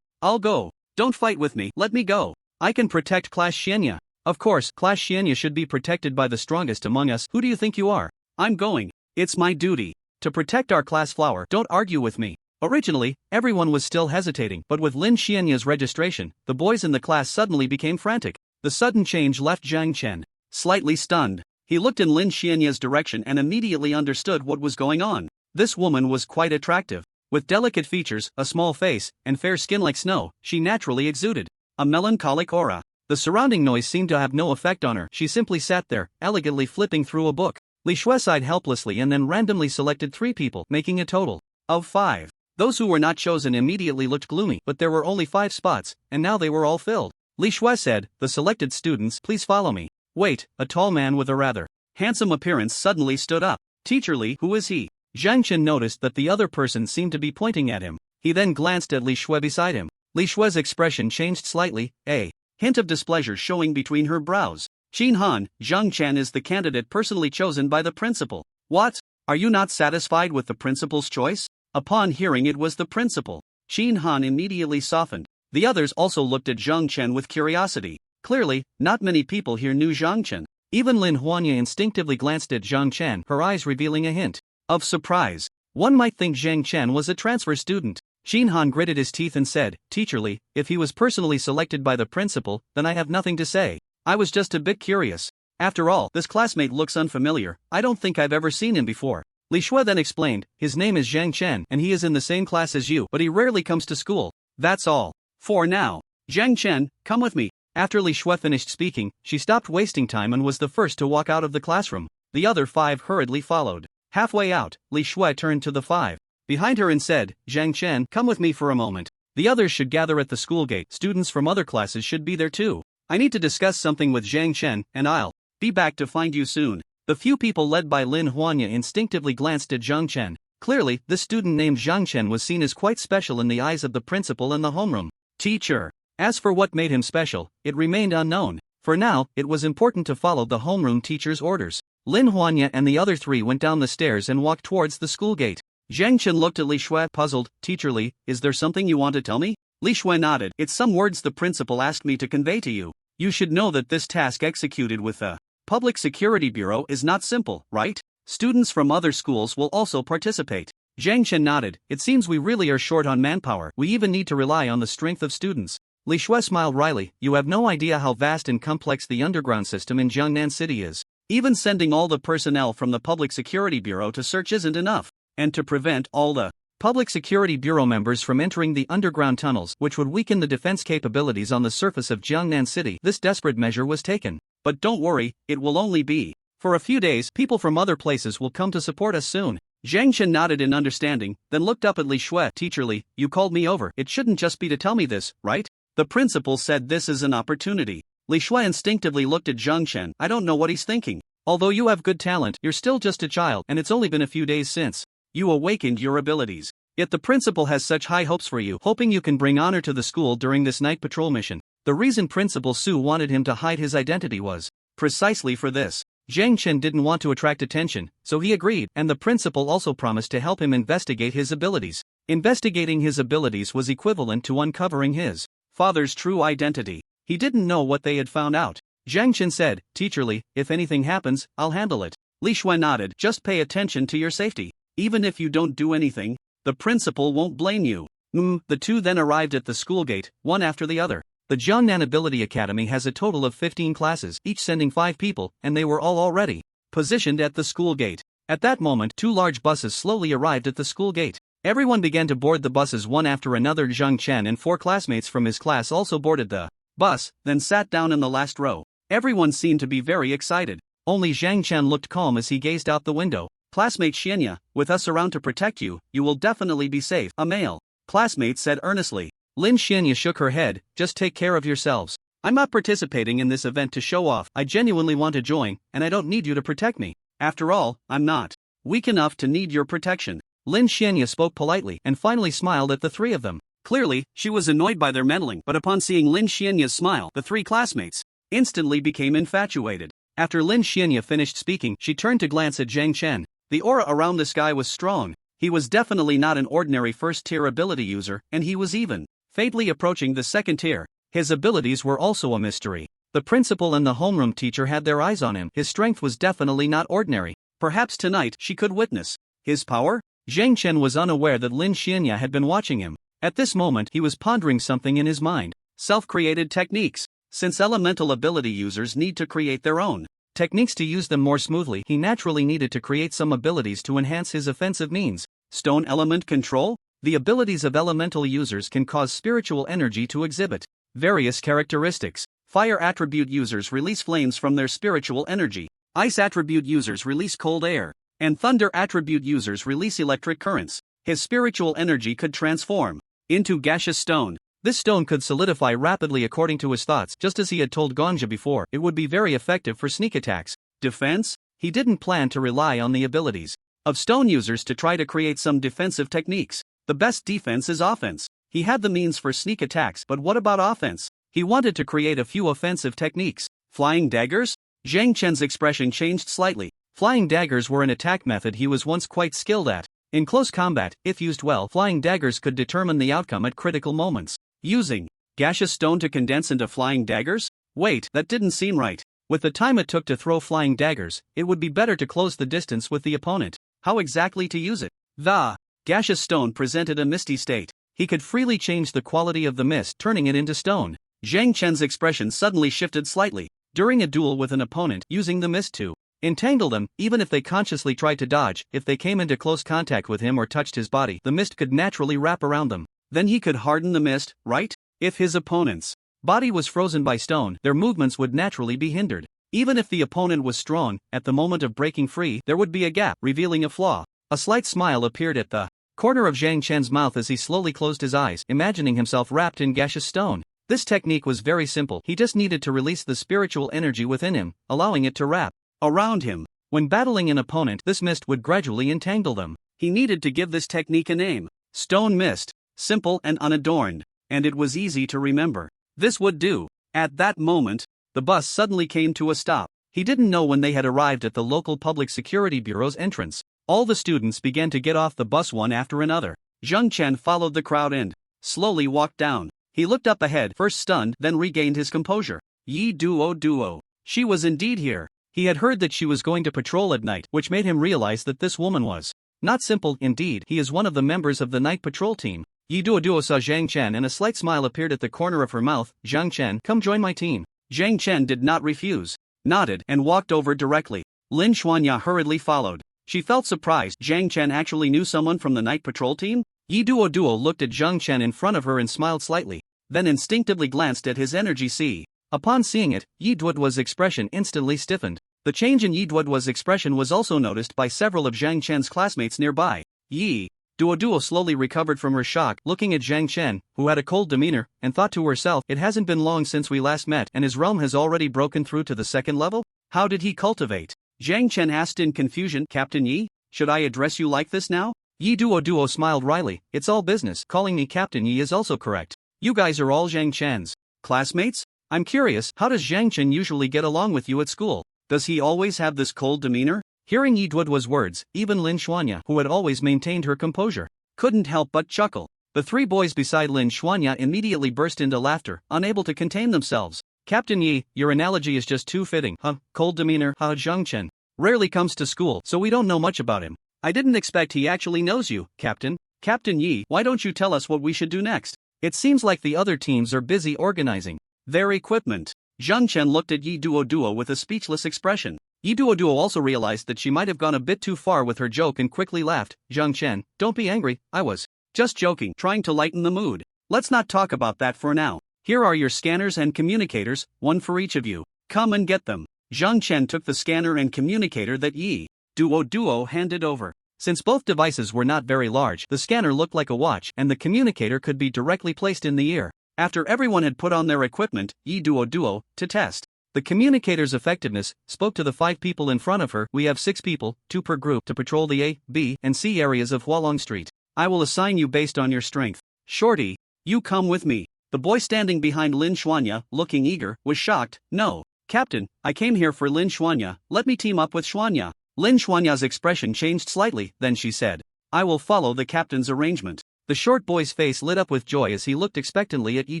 I'll go. Don't fight with me, let me go. I can protect Class Xianya. Of course, Class Xianya should be protected by the strongest among us. Who do you think you are? I'm going. It's my duty to protect our class flower. Don't argue with me. Originally, everyone was still hesitating, but with Lin Xianya's registration, the boys in the class suddenly became frantic. The sudden change left Zhang Chen slightly stunned. He looked in Lin Xianya's direction and immediately understood what was going on. This woman was quite attractive. With delicate features, a small face, and fair skin like snow, she naturally exuded a melancholic aura. The surrounding noise seemed to have no effect on her. She simply sat there, elegantly flipping through a book. Li Shui sighed helplessly and then randomly selected 3 people, making a total of 5. Those who were not chosen immediately looked gloomy, but there were only 5 spots, and now they were all filled. Li Shui said, "The selected students, please follow me." Wait, a tall man with a rather handsome appearance suddenly stood up. "Teacher Li, who is he?" Zhang Chen noticed that the other person seemed to be pointing at him. He then glanced at Li Shui beside him. Li Shui's expression changed slightly, a hint of displeasure showing between her brows. "Qin Han, Zhang Chen is the candidate personally chosen by the principal." "What? Are you not satisfied with the principal's choice?" Upon hearing it was the principal, Qin Han immediately softened. The others also looked at Zhang Chen with curiosity. Clearly, not many people here knew Zhang Chen. Even Lin Huanya instinctively glanced at Zhang Chen, her eyes revealing a hint of surprise. One might think Zhang Chen was a transfer student. Qin Han gritted his teeth and said, "Teacher Li, if he was personally selected by the principal, then I have nothing to say. I was just a bit curious. After all, this classmate looks unfamiliar. I don't think I've ever seen him before." Li Shui then explained, "His name is Zhang Chen and he is in the same class as you, but he rarely comes to school. That's all. For now. Zhang Chen, come with me." After Li Shui finished speaking, she stopped wasting time and was the first to walk out of the classroom. The other 5 hurriedly followed. Halfway out, Li Shui turned to the 5 behind her and said, "Zhang Chen, come with me for a moment. The others should gather at the school gate. Students from other classes should be there too. I need to discuss something with Zhang Chen, and I'll be back to find you soon." The few people led by Lin Huanya instinctively glanced at Zhang Chen. Clearly, this student named Zhang Chen was seen as quite special in the eyes of the principal and the homeroom teacher. As for what made him special, it remained unknown. For now, it was important to follow the homeroom teacher's orders. Lin Huanya and the other 3 went down the stairs and walked towards the school gate. Zhang Chen looked at Li Shui, puzzled. "Teacher Li, is there something you want to tell me?" Li Shui nodded. "It's some words the principal asked me to convey to you. You should know that this task executed with the Public Security Bureau is not simple, right? Students from other schools will also participate." Zhang Chen nodded. "It seems we really are short on manpower. We even need to rely on the strength of students." Li Shui smiled wryly. "You have no idea how vast and complex the underground system in Jiangnan City is. Even sending all the personnel from the Public Security Bureau to search isn't enough. And to prevent all the Public Security Bureau members from entering the underground tunnels, which would weaken the defense capabilities on the surface of Jiangnan City, this desperate measure was taken. But don't worry, it will only be for a few days. People from other places will come to support us soon." Zhang Chen nodded in understanding, then looked up at Li Shui. "Teacher Li, you called me over. It shouldn't just be to tell me this, right? The principal said this is an opportunity." Li Shui instinctively looked at Zhang Chen. "I don't know what he's thinking. Although you have good talent, you're still just a child, and it's only been a few days since you awakened your abilities. Yet the principal has such high hopes for you, hoping you can bring honor to the school during this night patrol mission." The reason Principal Su wanted him to hide his identity was precisely for this. Zhang Chen didn't want to attract attention, so he agreed, and the principal also promised to help him investigate his abilities. Investigating his abilities was equivalent to uncovering his father's true identity. He didn't know what they had found out. Zhang Chen said, "Teacher Li, if anything happens, I'll handle it." Li Shui nodded. "Just pay attention to your safety. Even if you don't do anything, the principal won't blame you." The 2 then arrived at the school gate, one after the other. The Jiangnan Ability Academy has a total of 15 classes, each sending 5 people, and they were all already positioned at the school gate. At that moment, 2 large buses slowly arrived at the school gate. Everyone began to board the buses one after another. Zhang Chen and 4 classmates from his class also boarded the bus, then sat down in the last row. Everyone seemed to be very excited. Only Zhang Chen looked calm as he gazed out the window. "Classmate Xianya, with us around to protect you, you will definitely be safe," a male classmate said earnestly. Lin Xianya shook her head. "Just take care of yourselves. I'm not participating in this event to show off. I genuinely want to join, and I don't need you to protect me. After all, I'm not weak enough to need your protection." Lin Xianya spoke politely and finally smiled at the 3 of them. Clearly, she was annoyed by their meddling, but upon seeing Lin Xianya's smile, the 3 classmates instantly became infatuated. After Lin Xianya finished speaking, she turned to glance at Zhang Chen. The aura around this guy was strong. He was definitely not an ordinary first-tier ability user, and he was even faintly approaching the second tier. His abilities were also a mystery. The principal and the homeroom teacher had their eyes on him. His strength was definitely not ordinary. Perhaps tonight she could witness his power? Zhang Chen was unaware that Lin Xianya had been watching him. At this moment he was pondering something in his mind. Self-created techniques. Since elemental ability users need to create their own techniques to use them more smoothly, he naturally needed to create some abilities to enhance his offensive means. Stone element control? The abilities of elemental users can cause spiritual energy to exhibit various characteristics. Fire attribute users release flames from their spiritual energy. Ice attribute users release cold air, and thunder attribute users release electric currents. His spiritual energy could transform into gaseous stone. This stone could solidify rapidly according to his thoughts, just as he had told Gongja before. It would be very effective for sneak attacks. Defense? He didn't plan to rely on the abilities of stone users to try to create some defensive techniques. The best defense is offense. He had the means for sneak attacks, but what about offense? He wanted to create a few offensive techniques. Flying daggers? Zhang Chen's expression changed slightly. Flying daggers were an attack method he was once quite skilled at. In close combat, if used well, flying daggers could determine the outcome at critical moments. Using gaseous stone to condense into flying daggers? Wait, that didn't seem right. With the time it took to throw flying daggers, it would be better to close the distance with the opponent. How exactly to use it? The gaseous stone presented a misty state. He could freely change the quality of the mist, turning it into stone. Zhang Chen's expression suddenly shifted slightly. During a duel with an opponent, using the mist to entangle them, even if they consciously tried to dodge, if they came into close contact with him or touched his body, the mist could naturally wrap around them. Then he could harden the mist, right? If his opponent's body was frozen by stone, their movements would naturally be hindered. Even if the opponent was strong, at the moment of breaking free, there would be a gap, revealing a flaw. A slight smile appeared at the corner of Zhang Chen's mouth as he slowly closed his eyes, imagining himself wrapped in gaseous stone. This technique was very simple. He just needed to release the spiritual energy within him, allowing it to wrap around him. When battling an opponent, this mist would gradually entangle them. He needed to give this technique a name. Stone mist. Simple and unadorned. And it was easy to remember. This would do. At that moment, the bus suddenly came to a stop. He didn't know when they had arrived at the local public security bureau's entrance. All the students began to get off the bus one after another. Zhang Chen followed the crowd and slowly walked down. He looked up ahead, first stunned, then regained his composure. Yi Duo. She was indeed here. He had heard that she was going to patrol at night, which made him realize that this woman was not simple. Indeed, he is one of the members of the night patrol team. Yi Duo saw Zhang Chen and a slight smile appeared at the corner of her mouth. Zhang Chen, come join my team. Zhang Chen did not refuse, nodded, and walked over directly. Lin Xuanya hurriedly followed. She felt surprised. Zhang Chen actually knew someone from the night patrol team? Yi Duo looked at Zhang Chen in front of her and smiled slightly, then instinctively glanced at his energy sea. Upon seeing it, Yi Duo's expression instantly stiffened. The change in Yi Duo's expression was also noticed by several of Zhang Chen's classmates nearby. Yi Duo slowly recovered from her shock, looking at Zhang Chen, who had a cold demeanor, and thought to herself, it hasn't been long since we last met, and his realm has already broken through to the second level? How did he cultivate? Zhang Chen asked in confusion. Captain Yi, should I address you like this now? Yi Duo smiled wryly. It's all business. Calling me Captain Yi is also correct. You guys are all Zhang Chen's classmates? I'm curious, how does Zhang Chen usually get along with you at school? Does he always have this cold demeanor? Hearing Yi Duo's words, even Lin Xuanya, who had always maintained her composure, couldn't help but chuckle. The three boys beside Lin Xuanya immediately burst into laughter, unable to contain themselves. Captain Yi, your analogy is just too fitting. Cold demeanor. Zhang Chen rarely comes to school, so we don't know much about him. I didn't expect he actually knows you, Captain. Captain Yi, why don't you tell us what we should do next? It seems like the other teams are busy organizing their equipment. Zhang Chen looked at Yi Duo with a speechless expression. Yi Duo also realized that she might have gone a bit too far with her joke and quickly laughed. Zhang Chen, don't be angry, I was just joking, trying to lighten the mood. Let's not talk about that for now. Here are your scanners and communicators, one for each of you. Come and get them. Zhang Chen took the scanner and communicator that Yi Duo handed over. Since both devices were not very large, the scanner looked like a watch and the communicator could be directly placed in the ear. After everyone had put on their equipment, Yi Duo, to test the communicator's effectiveness, spoke to the 5 people in front of her. We have 6 people, 2 per group, to patrol the A, B, and C areas of Hualong Street. I will assign you based on your strength. Shorty, you come with me. The boy standing behind Lin Xuanya, looking eager, was shocked. No, Captain, I came here for Lin Xuanya, let me team up with Xuanya. Lin Xuanya's expression changed slightly, then she said, I will follow the captain's arrangement. The short boy's face lit up with joy as he looked expectantly at Yi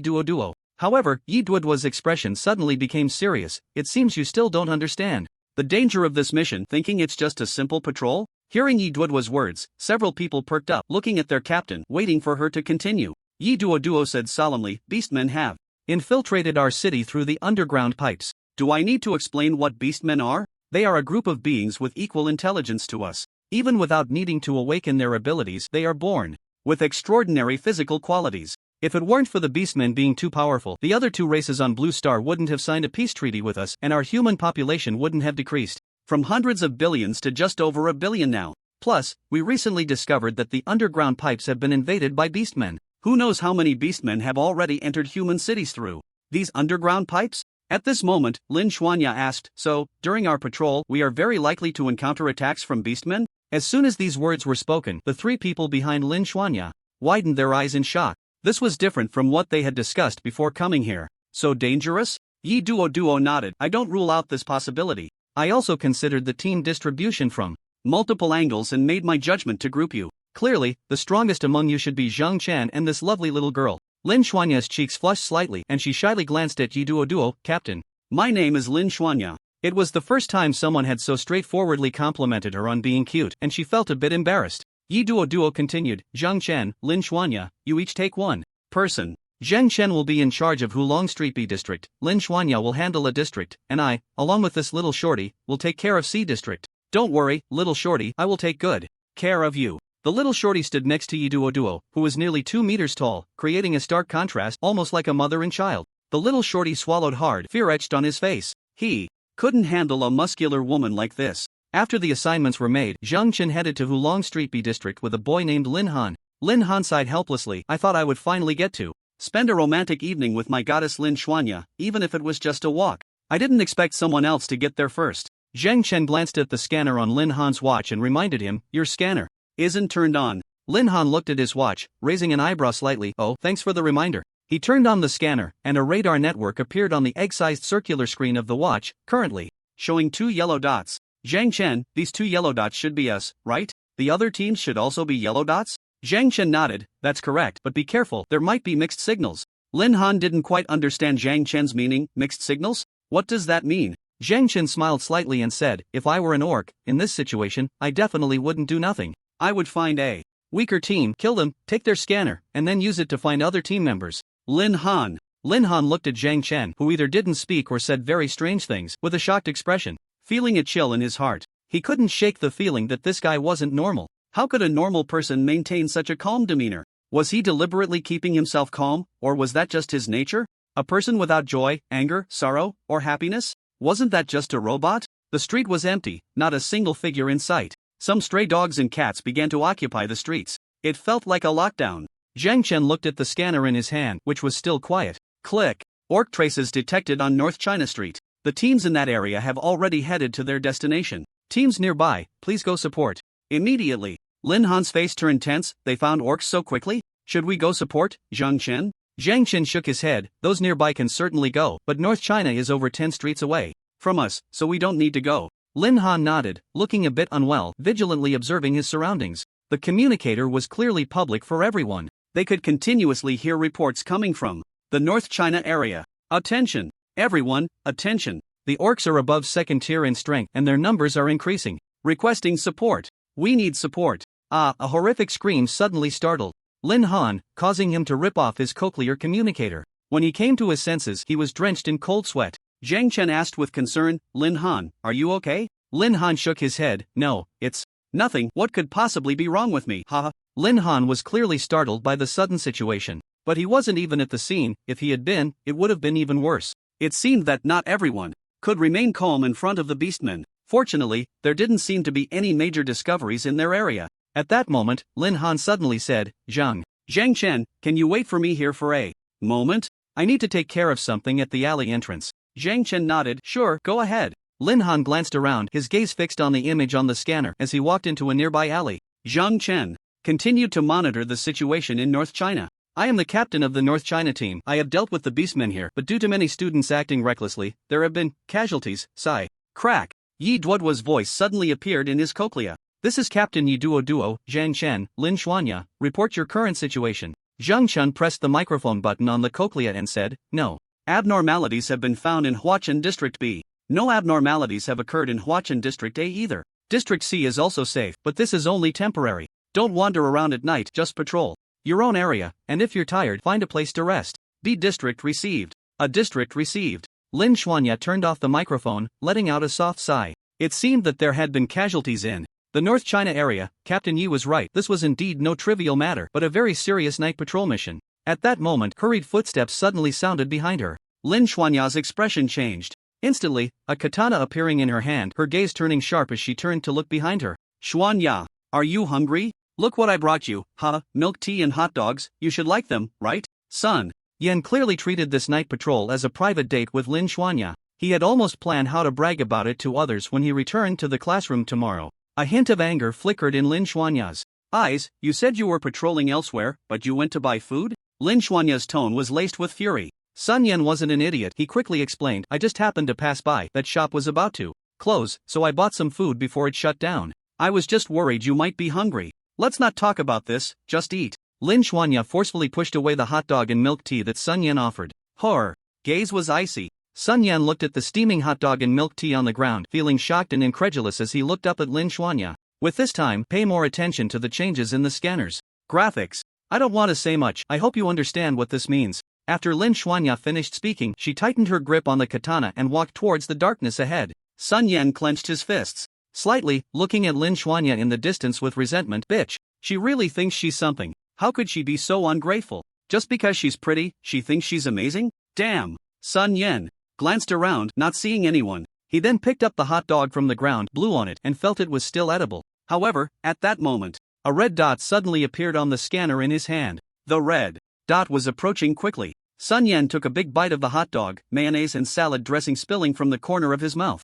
Duo. However, Yi Duo's expression suddenly became serious. It seems you still don't understand the danger of this mission, thinking it's just a simple patrol? Hearing Yi Duo's words, several people perked up, looking at their captain, waiting for her to continue. Yi Duo said solemnly, Beastmen have infiltrated our city through the underground pipes. Do I need to explain what beastmen are? They are a group of beings with equal intelligence to us. Even without needing to awaken their abilities, they are born with extraordinary physical qualities. If it weren't for the beastmen being too powerful, the other 2 races on Blue Star wouldn't have signed a peace treaty with us and our human population wouldn't have decreased. from hundreds of billions to just over a billion now. Plus, we recently discovered that the underground pipes have been invaded by beastmen. Who knows how many beastmen have already entered human cities through these underground pipes? At this moment, Lin Xuanya asked, so, during our patrol, we are very likely to encounter attacks from beastmen? As soon as these words were spoken, the three people behind Lin Xuanya widened their eyes in shock. This was different from what they had discussed before coming here. So dangerous? Yi Duo nodded. I don't rule out this possibility. I also considered the team distribution from multiple angles and made my judgment to group you. Clearly, the strongest among you should be Zhang Chen and this lovely little girl. Lin Xuanya's cheeks flushed slightly and she shyly glanced at Yi Duo. Captain. My name is Lin Xuanya. It was the first time someone had so straightforwardly complimented her on being cute, and she felt a bit embarrassed. Yi Duo continued, Zhang Chen, Lin Xuanya, you each take one person. Zhang Chen will be in charge of Hulong Street B district, Lin Xuanya will handle a district, and I, along with this little shorty, will take care of C district. Don't worry, little shorty, I will take good care of you. The little shorty stood next to Yi Duo, who was nearly 2 meters tall, creating a stark contrast, almost like a mother and child. The little shorty swallowed hard, fear etched on his face. He couldn't handle a muscular woman like this. After the assignments were made, Zhang Chen headed to Hulong Street B district with a boy named Lin Han. Lin Han sighed helplessly. I thought I would finally get to spend a romantic evening with my goddess Lin Xuanya, even if it was just a walk. I didn't expect someone else to get there first. Zhang Chen glanced at the scanner on Lin Han's watch and reminded him, your scanner isn't turned on. Lin Han looked at his watch, raising an eyebrow slightly. Oh, thanks for the reminder. He turned on the scanner, and a radar network appeared on the egg-sized circular screen of the watch, currently showing 2 yellow dots. Zhang Chen, these 2 yellow dots should be us, right? The other teams should also be yellow dots? Zhang Chen nodded, that's correct, but be careful, there might be mixed signals. Lin Han didn't quite understand Zhang Chen's meaning, mixed signals? What does that mean? Zhang Chen smiled slightly and said, if I were an orc, in this situation, I definitely wouldn't do nothing. I would find a weaker team, kill them, take their scanner, and then use it to find other team members. Lin Han looked at Zhang Chen, who either didn't speak or said very strange things, with a shocked expression. Feeling a chill in his heart, he couldn't shake the feeling that this guy wasn't normal. How could a normal person maintain such a calm demeanor? Was he deliberately keeping himself calm, or was that just his nature? A person without joy, anger, sorrow, or happiness? Wasn't that just a robot? The street was empty, not a single figure in sight. Some stray dogs and cats began to occupy the streets. It felt like a lockdown. Zhang Chen looked at the scanner in his hand, which was still quiet. Click. Orc traces detected on North China Street. The teams in that area have already headed to their destination. Teams nearby, please go support. Immediately. Lin Han's face turned tense. They found orcs so quickly? Should we go support, Zhang Chen? Zhang Chen shook his head. Those nearby can certainly go, but North China is over 10 streets away from us, so we don't need to go. Lin Han nodded, looking a bit unwell, vigilantly observing his surroundings. The communicator was clearly public for everyone. They could continuously hear reports coming from the North China area. Attention! Everyone, attention! The orcs are above 2nd tier in strength and their numbers are increasing. Requesting support. We need support. A horrific scream suddenly startled Lin Han, causing him to rip off his cochlear communicator. When he came to his senses, he was drenched in cold sweat. Zhang Chen asked with concern, Lin Han, are you okay? Lin Han shook his head. No, it's nothing. What could possibly be wrong with me? Haha. Lin Han was clearly startled by the sudden situation. But he wasn't even at the scene. If he had been, it would have been even worse. It seemed that not everyone could remain calm in front of the beastmen. Fortunately, there didn't seem to be any major discoveries in their area. At that moment, Lin Han suddenly said, Zhang Chen, can you wait for me here for a moment? I need to take care of something at the alley entrance. Zhang Chen nodded, sure, go ahead. Lin Han glanced around, his gaze fixed on the image on the scanner as he walked into a nearby alley. Zhang Chen continued to monitor the situation in North China. I am the captain of the North China team. I have dealt with the beastmen here, but due to many students acting recklessly, there have been casualties. Sigh. Crack. Yi Duo's voice suddenly appeared in his cochlea. This is Captain Yi Duo, Zhang Chen, Lin Xuanya, report your current situation. Zhang Chen pressed the microphone button on the cochlea and said, no abnormalities have been found in Huachen District B. No abnormalities have occurred in Huachen District A either. District C is also safe, but this is only temporary. Don't wander around at night, just patrol your own area, and if you're tired, find a place to rest. B district received. A district received. Lin Xuanya turned off the microphone, letting out a soft sigh. It seemed that there had been casualties in the North China area. Captain Yi was right. This was indeed no trivial matter, but a very serious night patrol mission. At that moment, hurried footsteps suddenly sounded behind her. Lin Xuanya's expression changed. Instantly, a katana appearing in her hand, her gaze turning sharp as she turned to look behind her. Xuanya, are you hungry? Look what I brought you, huh? Milk tea and hot dogs, you should like them, right? Son. Yen clearly treated this night patrol as a private date with Lin Xuanya. He had almost planned how to brag about it to others when he returned to the classroom tomorrow. A hint of anger flickered in Lin Xuanya's eyes. You said you were patrolling elsewhere, but you went to buy food? Lin Xuanya's tone was laced with fury. Sun Yen wasn't an idiot, he quickly explained. I just happened to pass by. That shop was about to close, so I bought some food before it shut down. I was just worried you might be hungry. Let's not talk about this, just eat. Lin Xuanya forcefully pushed away the hot dog and milk tea that Sun Yen offered. Her gaze was icy. Sun Yen looked at the steaming hot dog and milk tea on the ground, feeling shocked and incredulous as he looked up at Lin Xuanya. With this time, pay more attention to the changes in the scanner's graphics. I don't want to say much, I hope you understand what this means. After Lin Xuanya finished speaking, she tightened her grip on the katana and walked towards the darkness ahead. Sun Yen clenched his fists slightly, looking at Lin Xuanya in the distance with resentment. Bitch, she really thinks she's something. How could she be so ungrateful? Just because she's pretty, she thinks she's amazing? Damn. Sun Yen glanced around, not seeing anyone. He then picked up the hot dog from the ground, blew on it, and felt it was still edible. However, at that moment, a red dot suddenly appeared on the scanner in his hand. The red dot was approaching quickly. Sun Yen took a big bite of the hot dog, mayonnaise and salad dressing spilling from the corner of his mouth.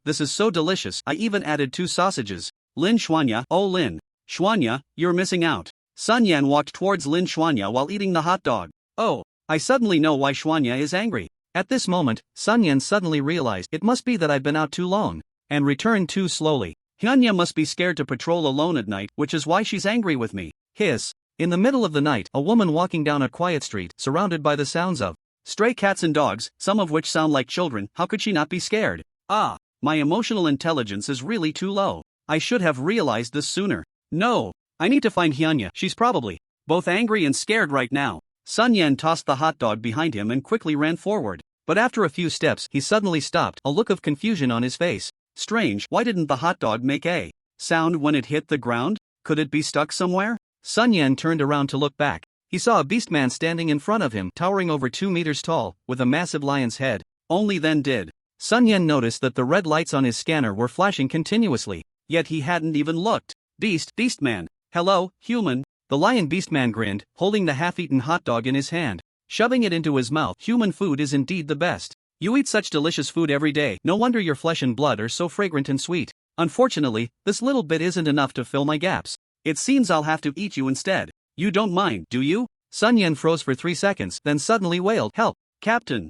This is so delicious, I even added 2 sausages. Lin Xuanya, oh Lin Xuanya, you're missing out. Sun Yen walked towards Lin Xuanya while eating the hot dog. Oh, I suddenly know why Xuanya is angry. At this moment, Sun Yen suddenly realized it must be that I've been out too long, and returned too slowly. Xuanya must be scared to patrol alone at night, which is why she's angry with me. Hiss. In the middle of the night, a woman walking down a quiet street, surrounded by the sounds of stray cats and dogs, some of which sound like children. How could she not be scared? Ah, my emotional intelligence is really too low. I should have realized this sooner. No, I need to find Xuanya. She's probably both angry and scared right now. Sun Yen tossed the hot dog behind him and quickly ran forward. But after a few steps, he suddenly stopped, a look of confusion on his face. Strange, why didn't the hot dog make a sound when it hit the ground? Could it be stuck somewhere? Sun Yen turned around to look back. He saw a beastman standing in front of him, towering over 2 meters tall, with a massive lion's head. Only then did Sun Yen notice that the red lights on his scanner were flashing continuously. Yet he hadn't even looked. Beastman. Hello, human. The lion beastman grinned, holding the half-eaten hot dog in his hand. Shoving it into his mouth. Human food is indeed the best. You eat such delicious food every day. No wonder your flesh and blood are so fragrant and sweet. Unfortunately, this little bit isn't enough to fill my gaps. It seems I'll have to eat you instead. You don't mind, do you? Sun Yen froze for 3 seconds, then suddenly wailed, help! Captain!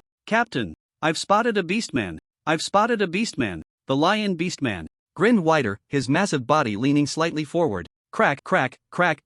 I've spotted a beastman! The lion beastman grinned wider, his massive body leaning slightly forward. Crack,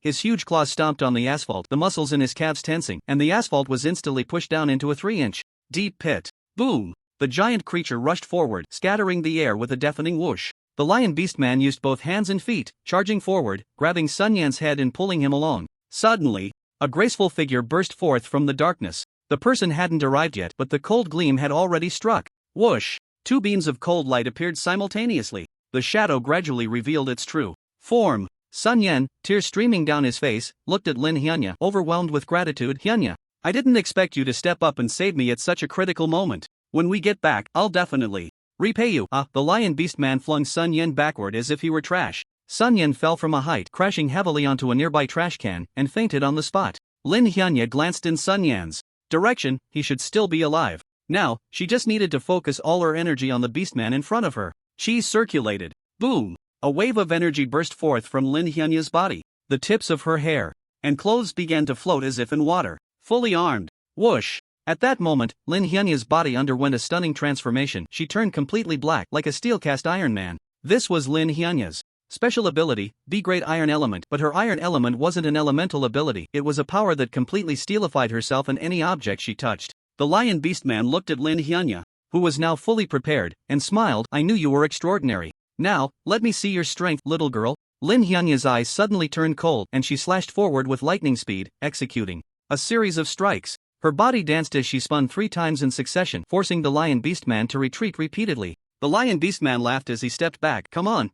his huge claws stomped on the asphalt, the muscles in his calves tensing, and the asphalt was instantly pushed down into a 3-inch deep pit. Boom! The giant creature rushed forward, scattering the air with a deafening whoosh. The lion beastman used both hands and feet, charging forward, grabbing Sun Yan's head and pulling him along. Suddenly, a graceful figure burst forth from the darkness. The person hadn't arrived yet, but the cold gleam had already struck. Whoosh! 2 beams of cold light appeared simultaneously. The shadow gradually revealed its true form. Sun Yen, tears streaming down his face, looked at Lin Xuanya, overwhelmed with gratitude. Xuanya, I didn't expect you to step up and save me at such a critical moment. When we get back, I'll definitely repay you. The lion beastman flung Sun Yen backward as if he were trash. Sun Yen fell from a height, crashing heavily onto a nearby trash can, and fainted on the spot. Lin Xuanya glanced in Sun Yan's direction. He should still be alive. Now, she just needed to focus all her energy on the beastman in front of her. Chi circulated. Boom! A wave of energy burst forth from Lin Xuanya's body. The tips of her hair and clothes began to float as if in water. Fully armed. Whoosh! At that moment, Lin Xuanya's body underwent a stunning transformation. She turned completely black, like a steel-cast Iron Man. This was Lin Xuanya's special ability, B-grade Iron Element, but her Iron Element wasn't an elemental ability. It was a power that completely steelified herself and any object she touched. The lion beastman looked at Lin Xuanya, who was now fully prepared, and smiled. I knew you were extraordinary. Now, let me see your strength, little girl. Lin Xuanya's eyes suddenly turned cold, and she slashed forward with lightning speed, executing a series of strikes. Her body danced as she spun 3 times in succession, forcing the lion beastman to retreat repeatedly. The lion beastman laughed as he stepped back. Come on.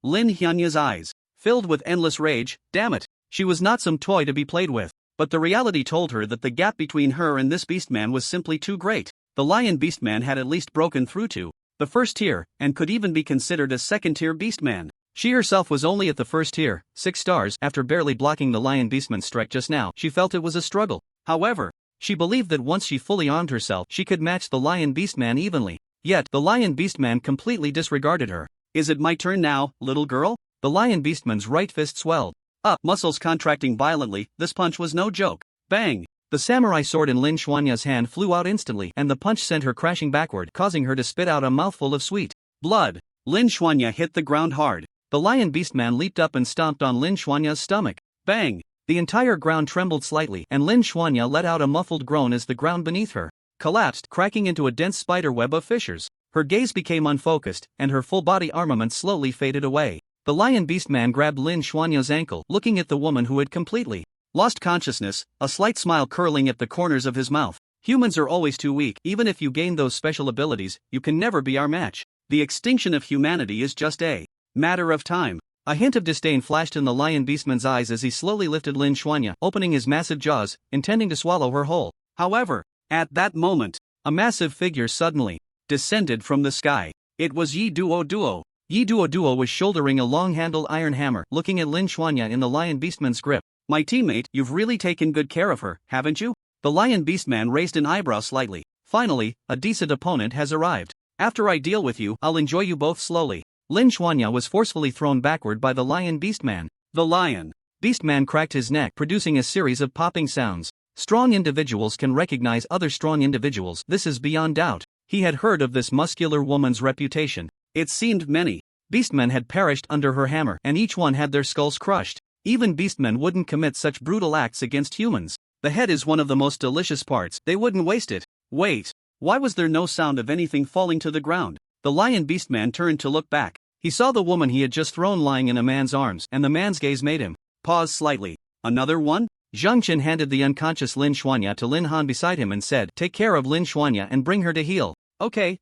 Lin Xuanya's eyes filled with endless rage. Damn it. She was not some toy to be played with. But the reality told her that the gap between her and this beastman was simply too great. The Lion Beastman had at least broken through to the first tier, and could even be considered a second-tier Beastman. She herself was only at the first tier, 6 stars. After barely blocking the Lion Beastman's strike just now, she felt it was a struggle. However, she believed that once she fully armed herself, she could match the Lion Beastman evenly. Yet, the Lion Beastman completely disregarded her. Is it my turn now, little girl? The Lion Beastman's right fist swelled up, muscles contracting violently. This punch was no joke. Bang! The samurai sword in Lin Xuanya's hand flew out instantly, and the punch sent her crashing backward, causing her to spit out a mouthful of sweet blood. Lin Xuanya hit the ground hard. The Lion Beastman leaped up and stomped on Lin Xuanya's stomach. Bang! The entire ground trembled slightly, and Lin Xuanya let out a muffled groan as the ground beneath her collapsed, cracking into a dense spider web of fissures. Her gaze became unfocused, and her full-body armament slowly faded away. The Lion Beastman grabbed Lin Xuanya's ankle, looking at the woman who had completely lost consciousness, a slight smile curling at the corners of his mouth. Humans are always too weak. Even if you gain those special abilities, you can never be our match. The extinction of humanity is just a matter of time. A hint of disdain flashed in the Lion Beastman's eyes as he slowly lifted Lin Xuanya, opening his massive jaws, intending to swallow her whole. However, at that moment, a massive figure suddenly descended from the sky. It was Yi Duo. Yi Duo was shouldering a long-handled iron hammer, looking at Lin Xuanya in the Lion Beastman's grip. My teammate, you've really taken good care of her, haven't you? The Lion Beastman raised an eyebrow slightly. Finally, a decent opponent has arrived. After I deal with you, I'll enjoy you both slowly. Lin Xuanya was forcefully thrown backward by the Lion Beastman. The Lion Beastman cracked his neck, producing a series of popping sounds. Strong individuals can recognize other strong individuals. This is beyond doubt. He had heard of this muscular woman's reputation. It seemed many beastmen had perished under her hammer, and each one had their skulls crushed. Even beastmen wouldn't commit such brutal acts against humans. The head is one of the most delicious parts. They wouldn't waste it. Wait, why was there no sound of anything falling to the ground? The Lion Beastman turned to look back. He saw the woman he had just thrown lying in a man's arms, and the man's gaze made him pause slightly. Another one? Zhang Chen handed the unconscious Lin Xuanya to Lin Han beside him and said, "Take care of Lin Xuanya and bring her to heal." Okay.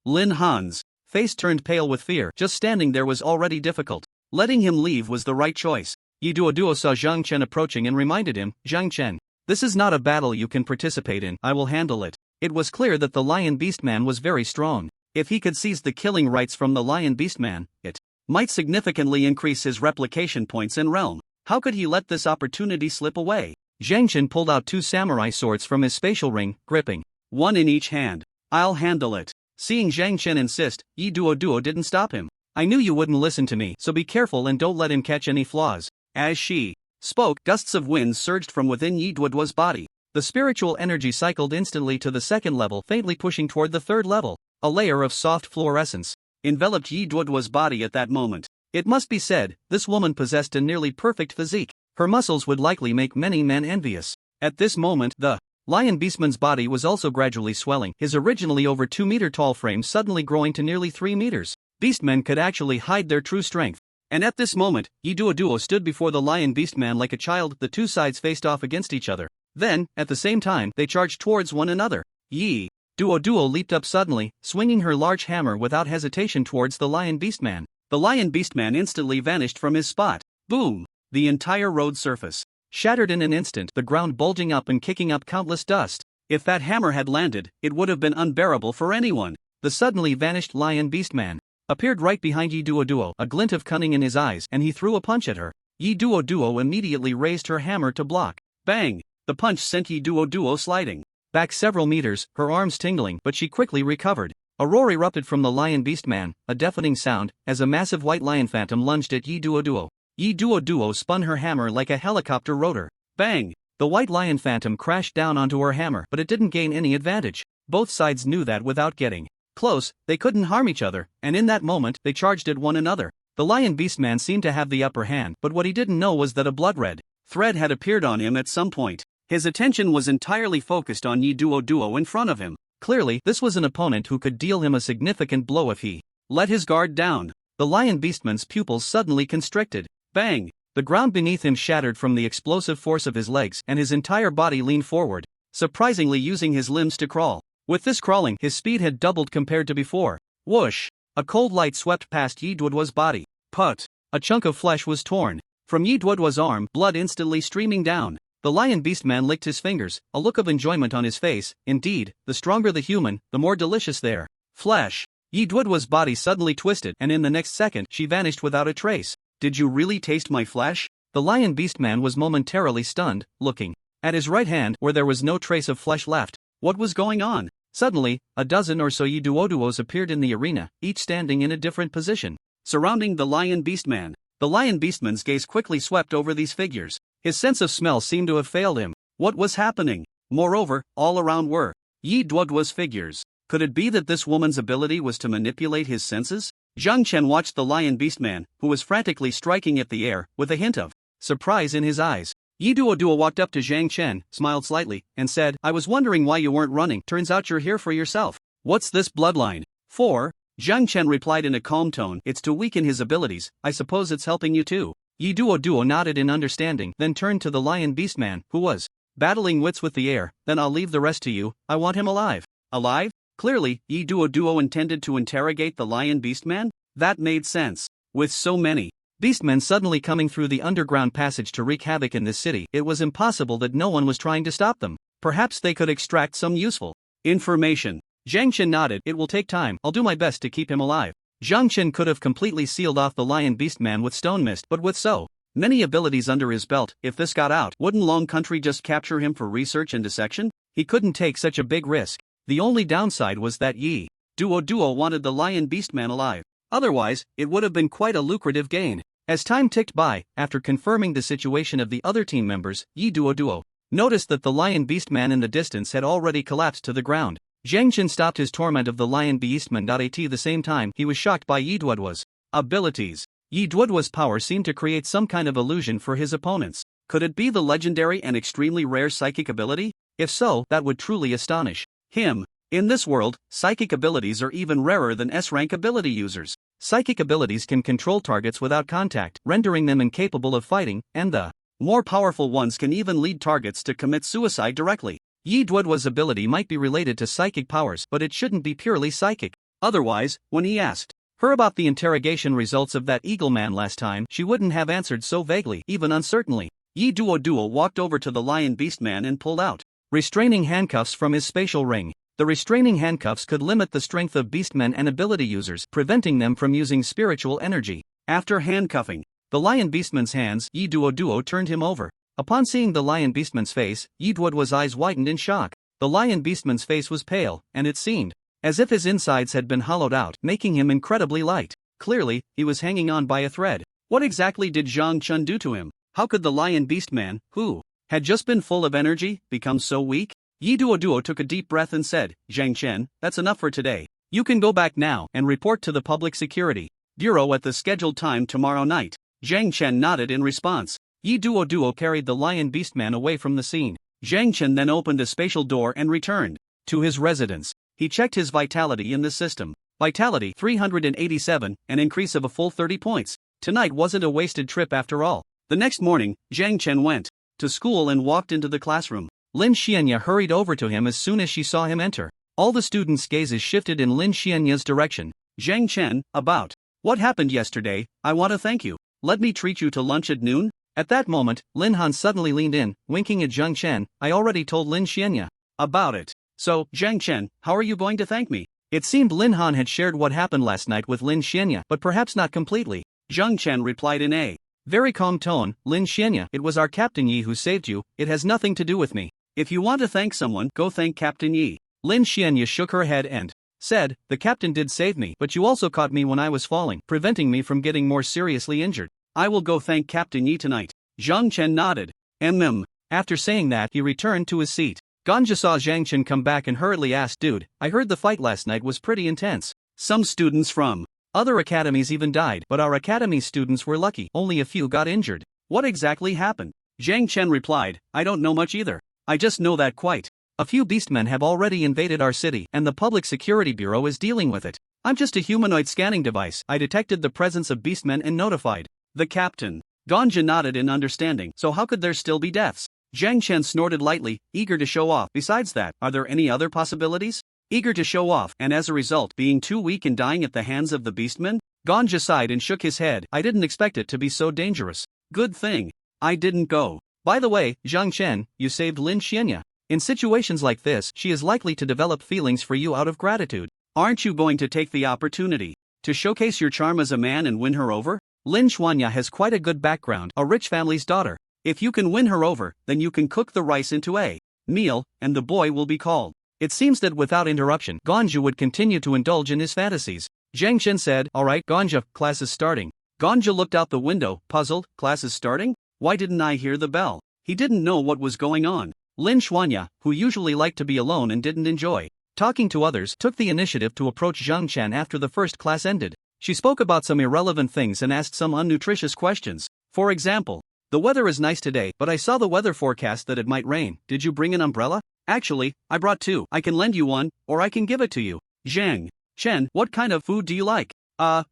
Lin Han's face turned pale with fear. Just standing there was already difficult. Letting him leave was the right choice. Yi Duo saw Zhang Chen approaching and reminded him, "Zhang Chen, this is not a battle you can participate in. I will handle it." It was clear that the Lion Beastman was very strong. If he could seize the killing rights from the Lion Beastman, it might significantly increase his replication points in realm. How could he let this opportunity slip away? Zhang Chen pulled out 2 samurai swords from his spatial ring, gripping one in each hand. I'll handle it. Seeing Zhang Chen insist, Yi Duo didn't stop him. I knew you wouldn't listen to me, so be careful and don't let him catch any flaws. As she spoke, gusts of wind surged from within Yi Duo's body. The spiritual energy cycled instantly to the second level, faintly pushing toward the third level. A layer of soft fluorescence enveloped Yi Duo's body at that moment. It must be said, this woman possessed a nearly perfect physique. Her muscles would likely make many men envious. At this moment, the Lion Beastman's body was also gradually swelling, his originally over 2-meter tall frame suddenly growing to nearly 3 meters. Beastmen could actually hide their true strength. And at this moment, Yi Duo stood before the Lion Beastman like a child. The two sides faced off against each other. Then, at the same time, they charged towards one another. Yi Duo leaped up suddenly, swinging her large hammer without hesitation towards the Lion Beastman. The Lion Beastman instantly vanished from his spot. Boom! The entire road surface shattered in an instant, the ground bulging up and kicking up countless dust. If that hammer had landed, it would have been unbearable for anyone. The suddenly vanished Lion Beastman appeared right behind Yi Duo, a glint of cunning in his eyes, and he threw a punch at her. Yi Duo immediately raised her hammer to block. Bang! The punch sent Yi Duo sliding back several meters, her arms tingling, but she quickly recovered. A roar erupted from the Lion Beastman, a deafening sound, as a massive white lion phantom lunged at Yi Duo. Yi Duo spun her hammer like a helicopter rotor. Bang! The white lion phantom crashed down onto her hammer, but it didn't gain any advantage. Both sides knew that without getting close, they couldn't harm each other, and in that moment, they charged at one another. The Lion Beastman seemed to have the upper hand, but what he didn't know was that a blood-red thread had appeared on him at some point. His attention was entirely focused on Yi Duo in front of him. Clearly, this was an opponent who could deal him a significant blow if he let his guard down. The Lion Beastman's pupils suddenly constricted. Bang! The ground beneath him shattered from the explosive force of his legs, and his entire body leaned forward, surprisingly using his limbs to crawl. With this crawling, his speed had doubled compared to before. Whoosh! A cold light swept past Yi Duo's body. Put! A chunk of flesh was torn from Yi Duo's arm, blood instantly streaming down. The lion beast man licked his fingers, a look of enjoyment on his face. Indeed, the stronger the human, the more delicious their flesh. Yi Duoduo's body suddenly twisted, and in the next second she vanished without a trace. Did you really taste my flesh? The lion beast man was momentarily stunned, looking at his right hand where there was no trace of flesh left. What was going on? Suddenly, a dozen or so Yi Duoduos appeared in the arena, each standing in a different position, surrounding the lion beastman. The lion beastman's gaze quickly swept over these figures. His sense of smell seemed to have failed him. What was happening? Moreover, all around were Yi Duoduo's figures. Could it be that this woman's ability was to manipulate his senses? Zhang Chen watched the lion beastman, who was frantically striking at the air, with a hint of surprise in his eyes. Yi Duoduo walked up to Zhang Chen, smiled slightly, and said, I was wondering why you weren't running. Turns out you're here for yourself. What's this bloodline? For? Zhang Chen replied in a calm tone, it's to weaken his abilities. I suppose it's helping you too. Yi Duoduo nodded in understanding, then turned to the lion beastman, who was battling wits with the air. Then I'll leave the rest to you. I want him alive. Alive? Clearly, Yi Duoduo intended to interrogate the lion beastman? That made sense. With so many beastmen suddenly coming through the underground passage to wreak havoc in this city, it was impossible that no one was trying to stop them. Perhaps they could extract some useful information. Zhang Chen nodded, it will take time, I'll do my best to keep him alive. Zhang Chen could have completely sealed off the lion beastman with stone mist, but with so many abilities under his belt, if this got out, wouldn't Long Country just capture him for research and dissection? He couldn't take such a big risk. The only downside was that Yi Duoduo wanted the lion beastman alive. Otherwise, it would have been quite a lucrative gain. As time ticked by, after confirming the situation of the other team members, Yi Duoduo noticed that the lion beastman in the distance had already collapsed to the ground. Zhang Chen stopped his torment of the lion beastman. At the same time, he was shocked by Yi Duoduo's abilities. Yi Duoduo's power seemed to create some kind of illusion for his opponents. Could it be the legendary and extremely rare psychic ability? If so, that would truly astonish him. In this world, psychic abilities are even rarer than S-rank ability users. Psychic abilities can control targets without contact, rendering them incapable of fighting, and the more powerful ones can even lead targets to commit suicide directly. Yi Duoduo's ability might be related to psychic powers, but it shouldn't be purely psychic. Otherwise, when he asked her about the interrogation results of that eagle man last time, she wouldn't have answered so vaguely, even uncertainly. Yi Duoduo walked over to the lion beastman and pulled out restraining handcuffs from his spatial ring. The restraining handcuffs could limit the strength of beastmen and ability users, preventing them from using spiritual energy. After handcuffing the lion beastman's hands, Yi Duoduo turned him over. Upon seeing the lion beastman's face, Yi Duoduo's eyes widened in shock. The lion beastman's face was pale, and it seemed as if his insides had been hollowed out, making him incredibly light. Clearly, he was hanging on by a thread. What exactly did Zhang Chen do to him? How could the lion beastman, who had just been full of energy, become so weak? Yi Duoduo took a deep breath and said, Zhang Chen, that's enough for today. You can go back now and report to the Public Security Bureau at the scheduled time tomorrow night. Zhang Chen nodded in response. Yi Duoduo carried the lion beastman away from the scene. Zhang Chen then opened a spatial door and returned to his residence. He checked his vitality in the system. Vitality 387, an increase of a full 30 points. Tonight wasn't a wasted trip after all. The next morning, Zhang Chen went to school and walked into the classroom. Lin Xianya hurried over to him as soon as she saw him enter. All the students' gazes shifted in Lin Xianya's direction. Zhang Chen, about what happened yesterday, I want to thank you. Let me treat you to lunch at noon? At that moment, Lin Han suddenly leaned in, winking at Zhang Chen. I already told Lin Xianya about it. So, Zhang Chen, how are you going to thank me? It seemed Lin Han had shared what happened last night with Lin Xianya, but perhaps not completely. Zhang Chen replied in a very calm tone, Lin Xianya, it was our Captain Yi who saved you, it has nothing to do with me. If you want to thank someone, go thank Captain Yi. Lin Xianya shook her head and said, the captain did save me, but you also caught me when I was falling, preventing me from getting more seriously injured. I will go thank Captain Yi tonight. Zhang Chen nodded. After saying that, he returned to his seat. Ganja saw Zhang Chen come back and hurriedly asked, dude, I heard the fight last night was pretty intense. Some students from other academies even died, but our academy students were lucky, only a few got injured. What exactly happened? Zhang Chen replied, I don't know much either. I just know that quite a few beastmen have already invaded our city, and the Public Security Bureau is dealing with it. I'm just a humanoid scanning device. I detected the presence of beastmen and notified the captain. Ganja nodded in understanding. So how could there still be deaths? Zhang Chen snorted lightly, eager to show off. Besides that, are there any other possibilities? Eager to show off, and as a result, being too weak and dying at the hands of the beastmen? Ganja sighed and shook his head. I didn't expect it to be so dangerous. Good thing I didn't go. By the way, Zhang Chen, you saved Lin Xianya. In situations like this, she is likely to develop feelings for you out of gratitude. Aren't you going to take the opportunity to showcase your charm as a man and win her over? Lin Xuanya has quite a good background, a rich family's daughter. If you can win her over, then you can cook the rice into a meal, and the boy will be called. It seems that without interruption, Gonja would continue to indulge in his fantasies. Zhang Chen said, "Alright, Gonja, class is starting." Gonja looked out the window, puzzled. Class is starting? Why didn't I hear the bell? He didn't know what was going on. Lin Xuanya, who usually liked to be alone and didn't enjoy talking to others, took the initiative to approach Zhang Chen after the first class ended. She spoke about some irrelevant things and asked some unnutritious questions. For example, "The weather is nice today, but I saw the weather forecast that it might rain. Did you bring an umbrella?" "Actually, I brought two. I can lend you one, or I can give it to you." "Zhang Chen, what kind of food do you like?"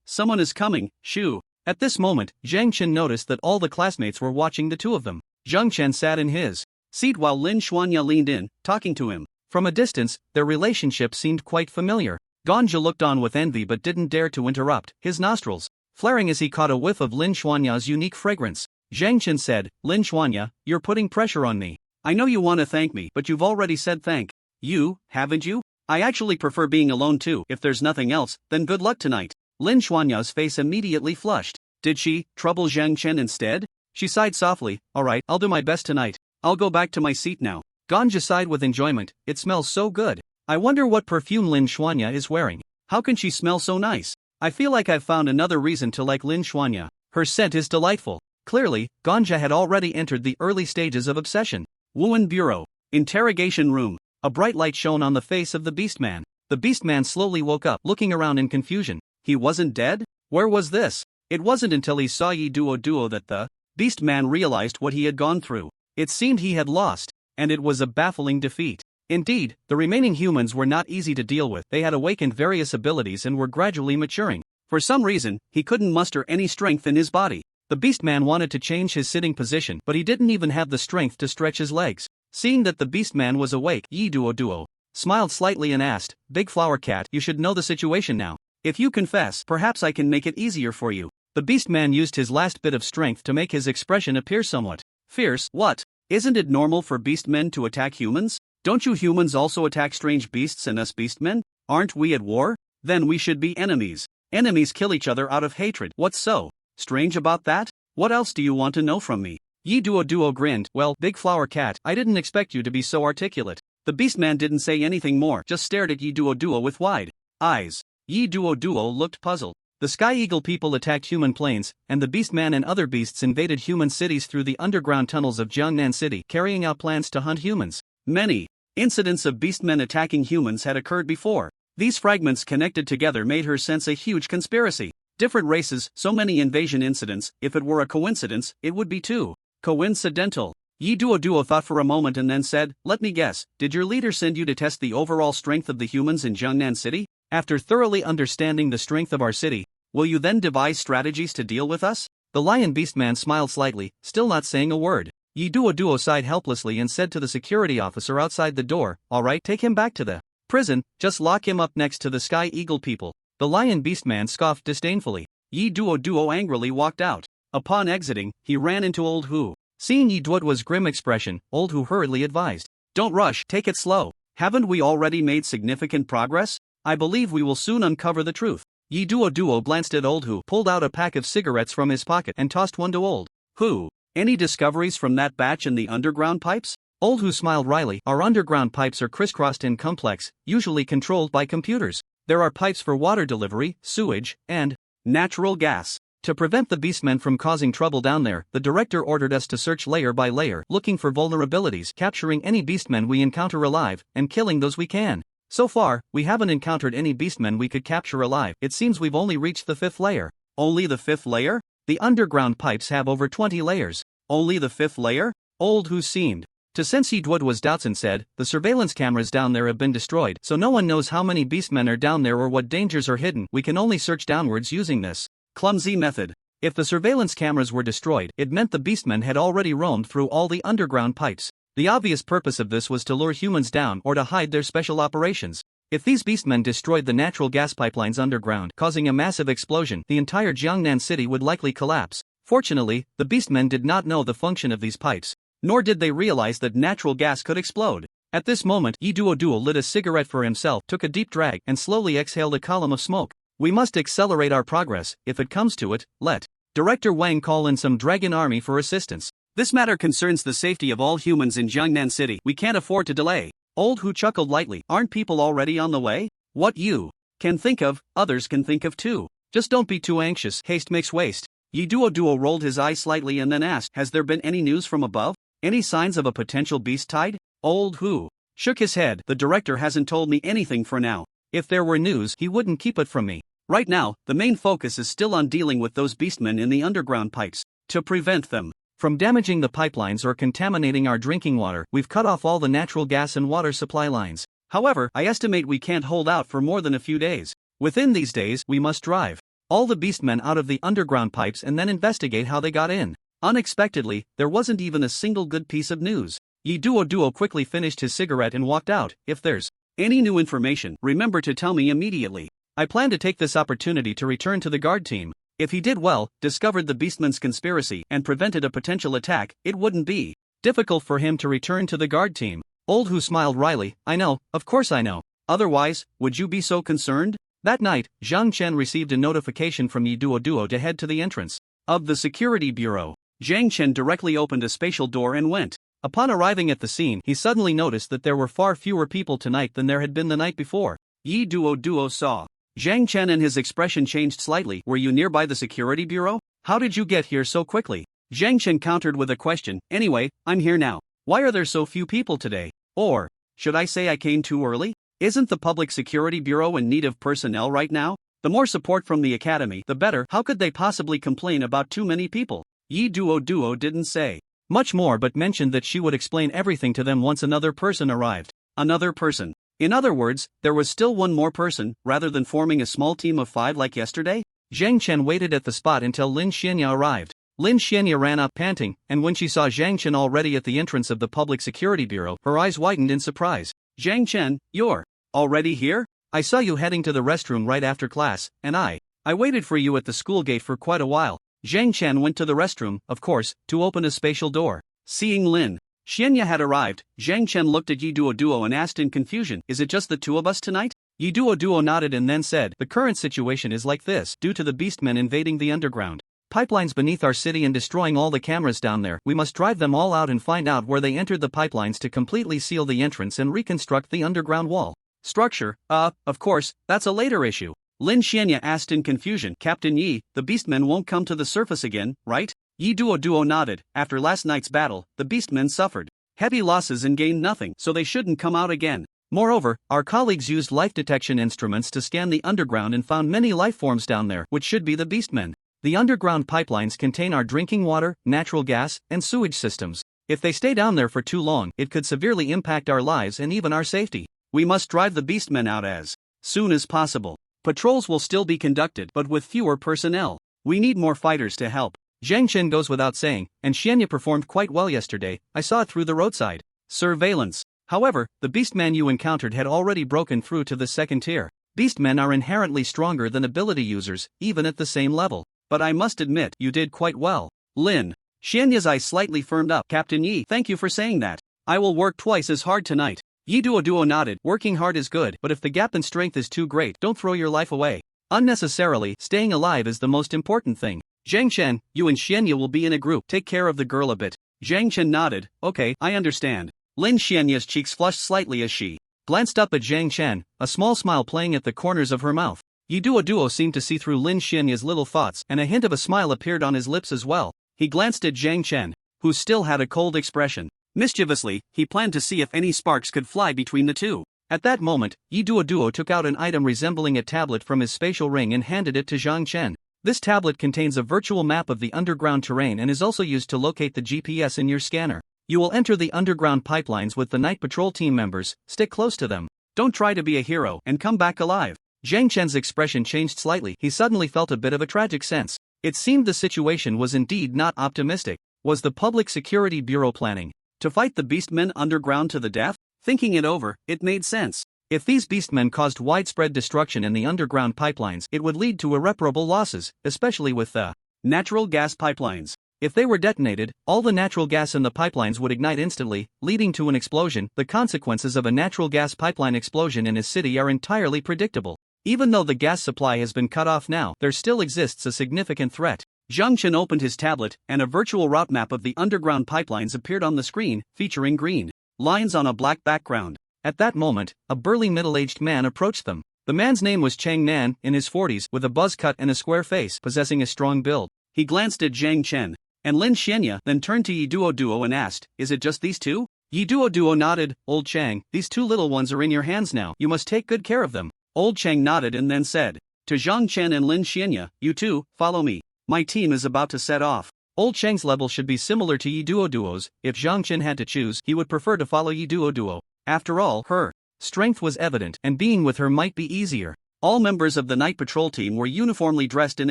Someone is coming, shoo." At this moment, Zhang Chen noticed that all the classmates were watching the two of them. Zhang Chen sat in his seat while Lin Xuanya leaned in, talking to him. From a distance, their relationship seemed quite familiar. Gonja looked on with envy but didn't dare to interrupt, his nostrils flaring as he caught a whiff of Lin Xuanya's unique fragrance. Zhang Chen said, "Lin Xuanya, you're putting pressure on me. I know you want to thank me, but you've already said thank you, haven't you? I actually prefer being alone too. If there's nothing else, then good luck tonight." Lin Xuanya's face immediately flushed. Did she trouble Zhang Chen instead? She sighed softly. "Alright, I'll do my best tonight. I'll go back to my seat now." Gonja sighed with enjoyment. "It smells so good. I wonder what perfume Lin Xuanya is wearing. How can she smell so nice? I feel like I've found another reason to like Lin Xuanya. Her scent is delightful." Clearly, Gonja had already entered the early stages of obsession. Wuan Bureau. Interrogation room. A bright light shone on the face of the Beastman. The Beastman slowly woke up, looking around in confusion. He wasn't dead? Where was this? It wasn't until he saw Yi Duo that the Beastman realized what he had gone through. It seemed he had lost, and it was a baffling defeat. Indeed, the remaining humans were not easy to deal with. They had awakened various abilities and were gradually maturing. For some reason, he couldn't muster any strength in his body. The Beastman wanted to change his sitting position, but he didn't even have the strength to stretch his legs. Seeing that the Beastman was awake, Yi Duo smiled slightly and asked, "Big Flower Cat, you should know the situation now. If you confess, perhaps I can make it easier for you." The Beastman used his last bit of strength to make his expression appear somewhat fierce. "What? Isn't it normal for beastmen to attack humans? Don't you humans also attack strange beasts and us beastmen? Aren't we at war? Then we should be enemies. Enemies kill each other out of hatred. What's so strange about that? What else do you want to know from me?" Yi Duo grinned. "Well, Big Flower Cat, I didn't expect you to be so articulate." The Beastman didn't say anything more, just stared at Yi Duo with wide eyes. Yi Duo looked puzzled. The Sky Eagle people attacked human planes, and the Beastman and other beasts invaded human cities through the underground tunnels of Jiangnan City, carrying out plans to hunt humans. Many incidents of beastmen attacking humans had occurred before. These fragments connected together made her sense a huge conspiracy. Different races, so many invasion incidents. If it were a coincidence, it would be too coincidental. Yi Duo thought for a moment and then said, "Let me guess, did your leader send you to test the overall strength of the humans in Jiangnan City? After thoroughly understanding the strength of our city, will you then devise strategies to deal with us?" The Lion Beastman smiled slightly, still not saying a word. Yi Duo sighed helplessly and said to the security officer outside the door, "Alright, take him back to the prison, just lock him up next to the Sky Eagle people." The Lion Beastman scoffed disdainfully. Yi Duo angrily walked out. Upon exiting, he ran into Old Hu. Seeing Yi Duo's grim expression, Old Hu hurriedly advised, "Don't rush, take it slow. Haven't we already made significant progress? I believe we will soon uncover the truth." Yi Duo glanced at Old Hu, pulled out a pack of cigarettes from his pocket and tossed one to Old Hu. "Any discoveries from that batch in the underground pipes?" Old Hu smiled wryly. "Our underground pipes are crisscrossed and complex, usually controlled by computers. There are pipes for water delivery, sewage, and natural gas. To prevent the beastmen from causing trouble down there, the director ordered us to search layer by layer, looking for vulnerabilities, capturing any beastmen we encounter alive, and killing those we can. So far, we haven't encountered any beastmen we could capture alive. It seems we've only reached the 5th layer." "Only the 5th layer? The underground pipes have over 20 layers. Only the 5th layer?" Old Hu seemed to sense Yi Duo's doubts and said, "The surveillance cameras down there have been destroyed, so no one knows how many beastmen are down there or what dangers are hidden. We can only search downwards using this clumsy method." If the surveillance cameras were destroyed, it meant the beastmen had already roamed through all the underground pipes. The obvious purpose of this was to lure humans down or to hide their special operations. If these beastmen destroyed the natural gas pipelines underground, causing a massive explosion, the entire Jiangnan city would likely collapse. Fortunately, the beastmen did not know the function of these pipes. nor did they realize that natural gas could explode. At this moment, Yi Duo lit a cigarette for himself, took a deep drag, and slowly exhaled a column of smoke. We must accelerate our progress. If it comes to it, let Director Wang call in some dragon army for assistance. This matter concerns the safety of all humans in Jiangnan City. We can't afford to delay. Old Hu chuckled lightly. Aren't people already on the way? What you can think of, others can think of too. Just don't be too anxious. Haste makes waste. Yi Duo rolled his eyes slightly and then asked, has there been any news from above? Any signs of a potential beast tide? Old Hu shook his head. The director hasn't told me anything for now. If there were news, he wouldn't keep it from me. Right now, the main focus is still on dealing with those beastmen in the underground pipes. To prevent them from damaging the pipelines or contaminating our drinking water, we've cut off all the natural gas and water supply lines. However, I estimate we can't hold out for more than a few days. Within these days, we must drive all the beastmen out of the underground pipes and then investigate how they got in. Unexpectedly, there wasn't even a single good piece of news. Yi Duo quickly finished his cigarette and walked out. If there's any new information, remember to tell me immediately. I plan to take this opportunity to return to the guard team. If he did well, discovered the beastmen's conspiracy, and prevented a potential attack, it wouldn't be difficult for him to return to the guard team. Old Hu smiled wryly. I know, of course I know. Otherwise, would you be so concerned? That night, Zhang Chen received a notification from Yi Duo to head to the entrance of the security bureau. Zhang Chen directly opened a spatial door and went. Upon arriving at the scene, he suddenly noticed that there were far fewer people tonight than there had been the night before. Yi Duo saw Zhang Chen and his expression changed slightly. Were you nearby the security bureau? How did you get here so quickly? Zhang Chen countered with a question. Anyway, I'm here now. Why are there so few people today? Or should I say I came too early? Isn't the Public Security Bureau in need of personnel right now? The more support from the academy, the better. How could they possibly complain about too many people? Yi Duo didn't say much more but mentioned that she would explain everything to them once another person arrived. Another person. In other words, there was still one more person, rather than forming a small team of 5 like yesterday? Zhang Chen waited at the spot until Lin Xianya arrived. Lin Xianya ran up panting, and when she saw Zhang Chen already at the entrance of the Public Security Bureau, her eyes widened in surprise. Zhang Chen, you're already here? I saw you heading to the restroom right after class, and I waited for you at the school gate for quite a while. Zhang Chen went to the restroom, of course, to open a spatial door. Seeing Lin Xianya had arrived, Zhang Chen looked at Yi Duo and asked in confusion, is it just the two of us tonight? Yi Duo nodded and then said, the current situation is like this, due to the beastmen invading the underground pipelines beneath our city and destroying all the cameras down there. We must drive them all out and find out where they entered the pipelines to completely seal the entrance and reconstruct the underground wall structure. Of course, that's a later issue. Lin Xianya asked in confusion, Captain Yi, the beastmen won't come to the surface again, right? Yi Duo nodded. After last night's battle, the beastmen suffered heavy losses and gained nothing, so they shouldn't come out again. Moreover, our colleagues used life detection instruments to scan the underground and found many life forms down there, which should be the beastmen. The underground pipelines contain our drinking water, natural gas, and sewage systems. If they stay down there for too long, it could severely impact our lives and even our safety. We must drive the beastmen out as soon as possible. Patrols will still be conducted, but with fewer personnel. We need more fighters to help. Zhang Chen goes without saying, and Xianya performed quite well yesterday. I saw it through the roadside surveillance. However, the beastmen you encountered had already broken through to the second tier. Beastmen are inherently stronger than ability users, even at the same level. But I must admit, you did quite well. Lin Xianya's eyes slightly firmed up. Captain Yi, thank you for saying that. I will work twice as hard tonight. Yi Duo nodded. Working hard is good, but if the gap in strength is too great, don't throw your life away unnecessarily. Staying alive is the most important thing. Zhang Chen, you and Xianya will be in a group. Take care of the girl a bit. Zhang Chen nodded. Okay, I understand. Lin Xianya's cheeks flushed slightly as she glanced up at Zhang Chen, a small smile playing at the corners of her mouth. Yi Duo seemed to see through Lin Xianya's little thoughts, and a hint of a smile appeared on his lips as well. He glanced at Zhang Chen, who still had a cold expression. Mischievously, he planned to see if any sparks could fly between the two. At that moment, Yi Duo took out an item resembling a tablet from his spatial ring and handed it to Zhang Chen. This tablet contains a virtual map of the underground terrain and is also used to locate the GPS in your scanner. You will enter the underground pipelines with the night patrol team members. Stick close to them. Don't try to be a hero and come back alive. Zhang Chen's expression changed slightly. He suddenly felt a bit of a tragic sense. It seemed the situation was indeed not optimistic. Was the Public Security Bureau planning to fight the beastmen underground to the death? Thinking it over, it made sense. If these beastmen caused widespread destruction in the underground pipelines, it would lead to irreparable losses, especially with the natural gas pipelines. If they were detonated, all the natural gas in the pipelines would ignite instantly, leading to an explosion. The consequences of a natural gas pipeline explosion in a city are entirely predictable. Even though the gas supply has been cut off now, there still exists a significant threat. Zhang Chen opened his tablet, and a virtual route map of the underground pipelines appeared on the screen, featuring green lines on a black background. At that moment, a burly middle-aged man approached them. The man's name was Chang Nan, in his 40s, with a buzz cut and a square face, possessing a strong build. He glanced at Zhang Chen and Lin Xianya, then turned to Yi Duo and asked, "Is it just these two?" Yi Duo nodded. "Old Chang, these two little ones are in your hands now. You must take good care of them." Old Chang nodded and then said to Zhang Chen and Lin Xianya, "You two, follow me. My team is about to set off." Old Chang's level should be similar to Yi Duo's. If Zhang Chen had to choose, he would prefer to follow Yi Duo. After all, her strength was evident, and being with her might be easier. All members of the night patrol team were uniformly dressed in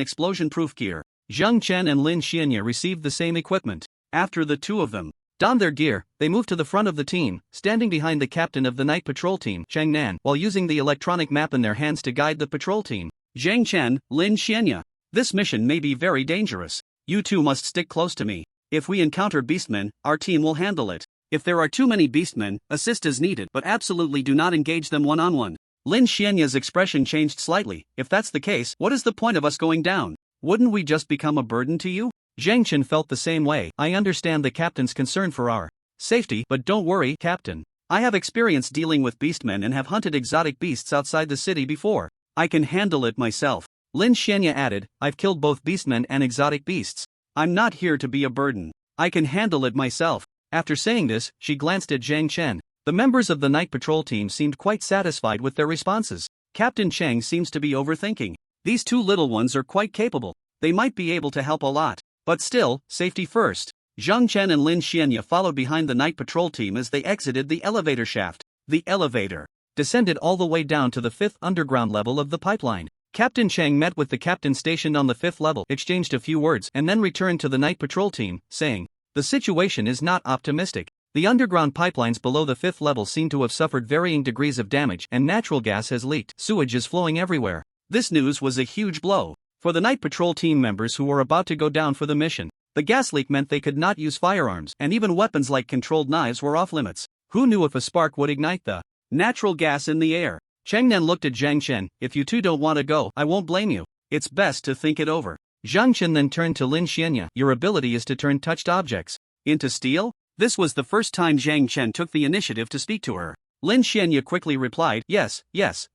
explosion-proof gear. Zhang Chen and Lin Xianya received the same equipment. After the two of them donned their gear, they moved to the front of the team, standing behind the captain of the night patrol team, Chang Nan, while using the electronic map in their hands to guide the patrol team. Zhang Chen, Lin Xianya. This mission may be very dangerous. You two must stick close to me. If we encounter beastmen, our team will handle it. If there are too many beastmen, assist is needed, but absolutely do not engage them one-on-one. Lin Xianya's expression changed slightly. If that's the case, what is the point of us going down? Wouldn't we just become a burden to you? Zhang Chen felt the same way. I understand the captain's concern for our safety, but don't worry, Captain. I have experience dealing with beastmen and have hunted exotic beasts outside the city before. I can handle it myself. Lin Xianya added, I've killed both beastmen and exotic beasts. I'm not here to be a burden. I can handle it myself. After saying this, she glanced at Zhang Chen. The members of the night patrol team seemed quite satisfied with their responses. Captain Chang seems to be overthinking. These two little ones are quite capable. They might be able to help a lot. But still, safety first. Zhang Chen and Lin Xianya followed behind the night patrol team as they exited the elevator shaft. The elevator descended all the way down to the 5th underground level of the pipeline. Captain Chang met with the captain stationed on the 5th level, exchanged a few words, and then returned to the night patrol team, saying, the situation is not optimistic. The underground pipelines below the 5th level seem to have suffered varying degrees of damage, and natural gas has leaked. Sewage is flowing everywhere. This news was a huge blow for the night patrol team members who were about to go down for the mission. The gas leak meant they could not use firearms, and even weapons like controlled knives were off limits. Who knew if a spark would ignite the natural gas in the air? Chang Nan looked at Zhang Chen. If you two don't want to go, I won't blame you. It's best to think it over. Zhang Chen then turned to Lin Xianya. Your ability is to turn touched objects into steel? This was the first time Zhang Chen took the initiative to speak to her. Lin Xianya quickly replied, yes,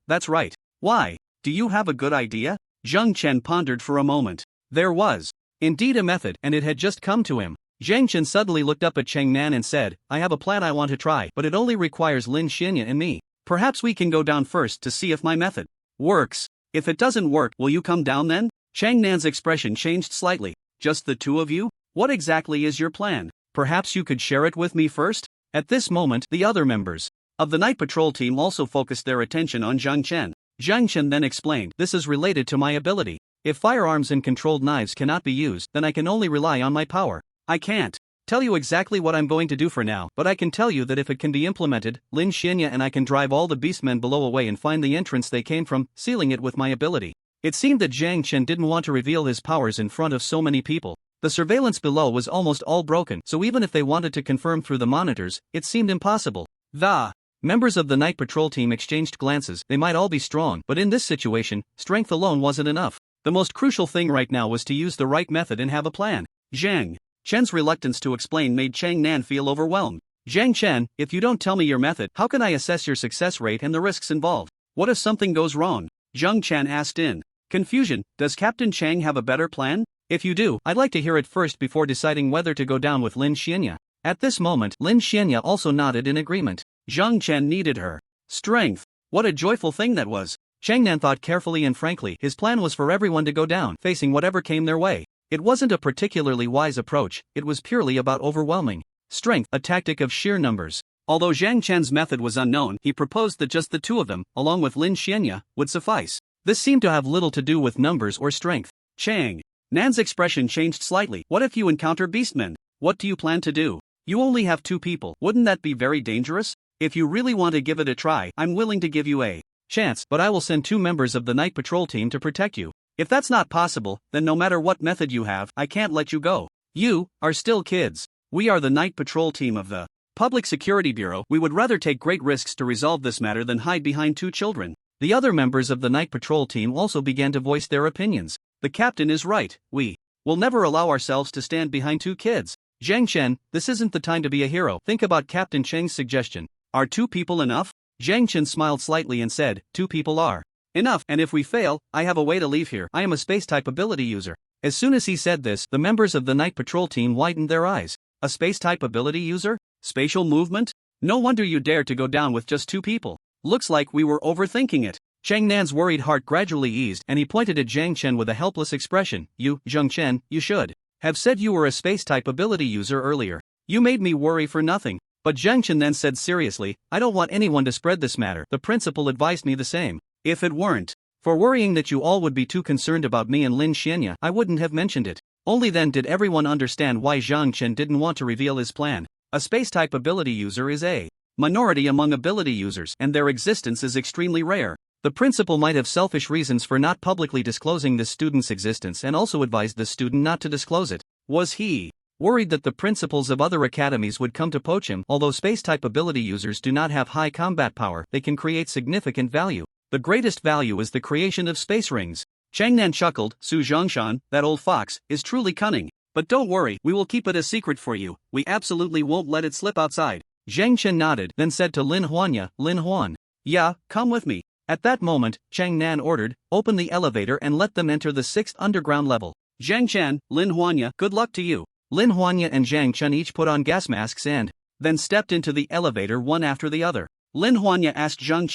that's right. Why? Do you have a good idea? Zhang Chen pondered for a moment. There was indeed a method, and it had just come to him. Zhang Chen suddenly looked up at Chang Nan and said, I have a plan I want to try, but it only requires Lin Xianya and me. Perhaps we can go down first to see if my method works. If it doesn't work, will you come down then? Chang Nan's expression changed slightly. Just the two of you? What exactly is your plan? Perhaps you could share it with me first? At this moment, the other members of the night patrol team also focused their attention on Zhang Chen. Zhang Chen then explained, this is related to my ability. If firearms and controlled knives cannot be used, then I can only rely on my power. I can't tell you exactly what I'm going to do for now, but I can tell you that if it can be implemented, Lin Xianya and I can drive all the beastmen below away and find the entrance they came from, sealing it with my ability. It seemed that Zhang Chen didn't want to reveal his powers in front of so many people. The surveillance below was almost all broken, so even if they wanted to confirm through the monitors, it seemed impossible. The members of the night patrol team exchanged glances. They might all be strong, but in this situation, strength alone wasn't enough. The most crucial thing right now was to use the right method and have a plan. Zhang Chen's reluctance to explain made Chang Nan feel overwhelmed. Zhang Chen, if you don't tell me your method, how can I assess your success rate and the risks involved? What if something goes wrong? Zhang Chen asked in confusion. Does Captain Chang have a better plan? If you do, I'd like to hear it first before deciding whether to go down with Lin Xianya. At this moment, Lin Xianya also nodded in agreement. Zhang Chen needed her strength. What a joyful thing that was. Chang Nan thought carefully and frankly. His plan was for everyone to go down, facing whatever came their way. It wasn't a particularly wise approach, it was purely about overwhelming strength, a tactic of sheer numbers. Although Zhang Chen's method was unknown, he proposed that just the two of them, along with Lin Xianya, would suffice. This seemed to have little to do with numbers or strength. Chang Nan's expression changed slightly. What if you encounter beastmen? What do you plan to do? You only have two people. Wouldn't that be very dangerous? If you really want to give it a try, I'm willing to give you a chance, but I will send 2 members of the night patrol team to protect you. If that's not possible, then no matter what method you have, I can't let you go. You are still kids. We are the night patrol team of the Public Security Bureau. We would rather take great risks to resolve this matter than hide behind 2 children. The other members of the night patrol team also began to voice their opinions. The captain is right. We will never allow ourselves to stand behind 2 kids. Zhang Chen, this isn't the time to be a hero. Think about Captain Cheng's suggestion. Are 2 people enough? Zhang Chen smiled slightly and said, 2 people are enough, and if we fail, I have a way to leave here. I am a space-type ability user. As soon as he said this, the members of the night patrol team widened their eyes. A space-type ability user? Spatial movement? No wonder you dared to go down with just 2 people. Looks like we were overthinking it. Chang Nan's worried heart gradually eased, and he pointed at Zhang Chen with a helpless expression. You, Zhang Chen, you should have said you were a space-type ability user earlier. You made me worry for nothing. But Zhang Chen then said seriously, I don't want anyone to spread this matter. The principal advised me the same. If it weren't for worrying that you all would be too concerned about me and Lin Xianya, I wouldn't have mentioned it. Only then did everyone understand why Zhang Chen didn't want to reveal his plan. A space-type ability user is a minority among ability users, and their existence is extremely rare. The principal might have selfish reasons for not publicly disclosing this student's existence and also advised the student not to disclose it. Was he worried that the principals of other academies would come to poach him? Although space-type ability users do not have high combat power, they can create significant value. The greatest value is the creation of space rings. Changnan chuckled. Su Zhongshan, that old fox, is truly cunning. But don't worry, we will keep it a secret for you. We absolutely won't let it slip outside. Zhang Chen nodded, then said to Lin Huanya, Lin Huan. Yeah, come with me. At that moment, Chang Nan ordered, open the elevator and let them enter the 6th underground level. Zhang Chen, Lin Huanya, good luck to you. Lin Huanya and Zhang Chen each put on gas masks and then stepped into the elevator one after the other. Lin Huanya asked Zhang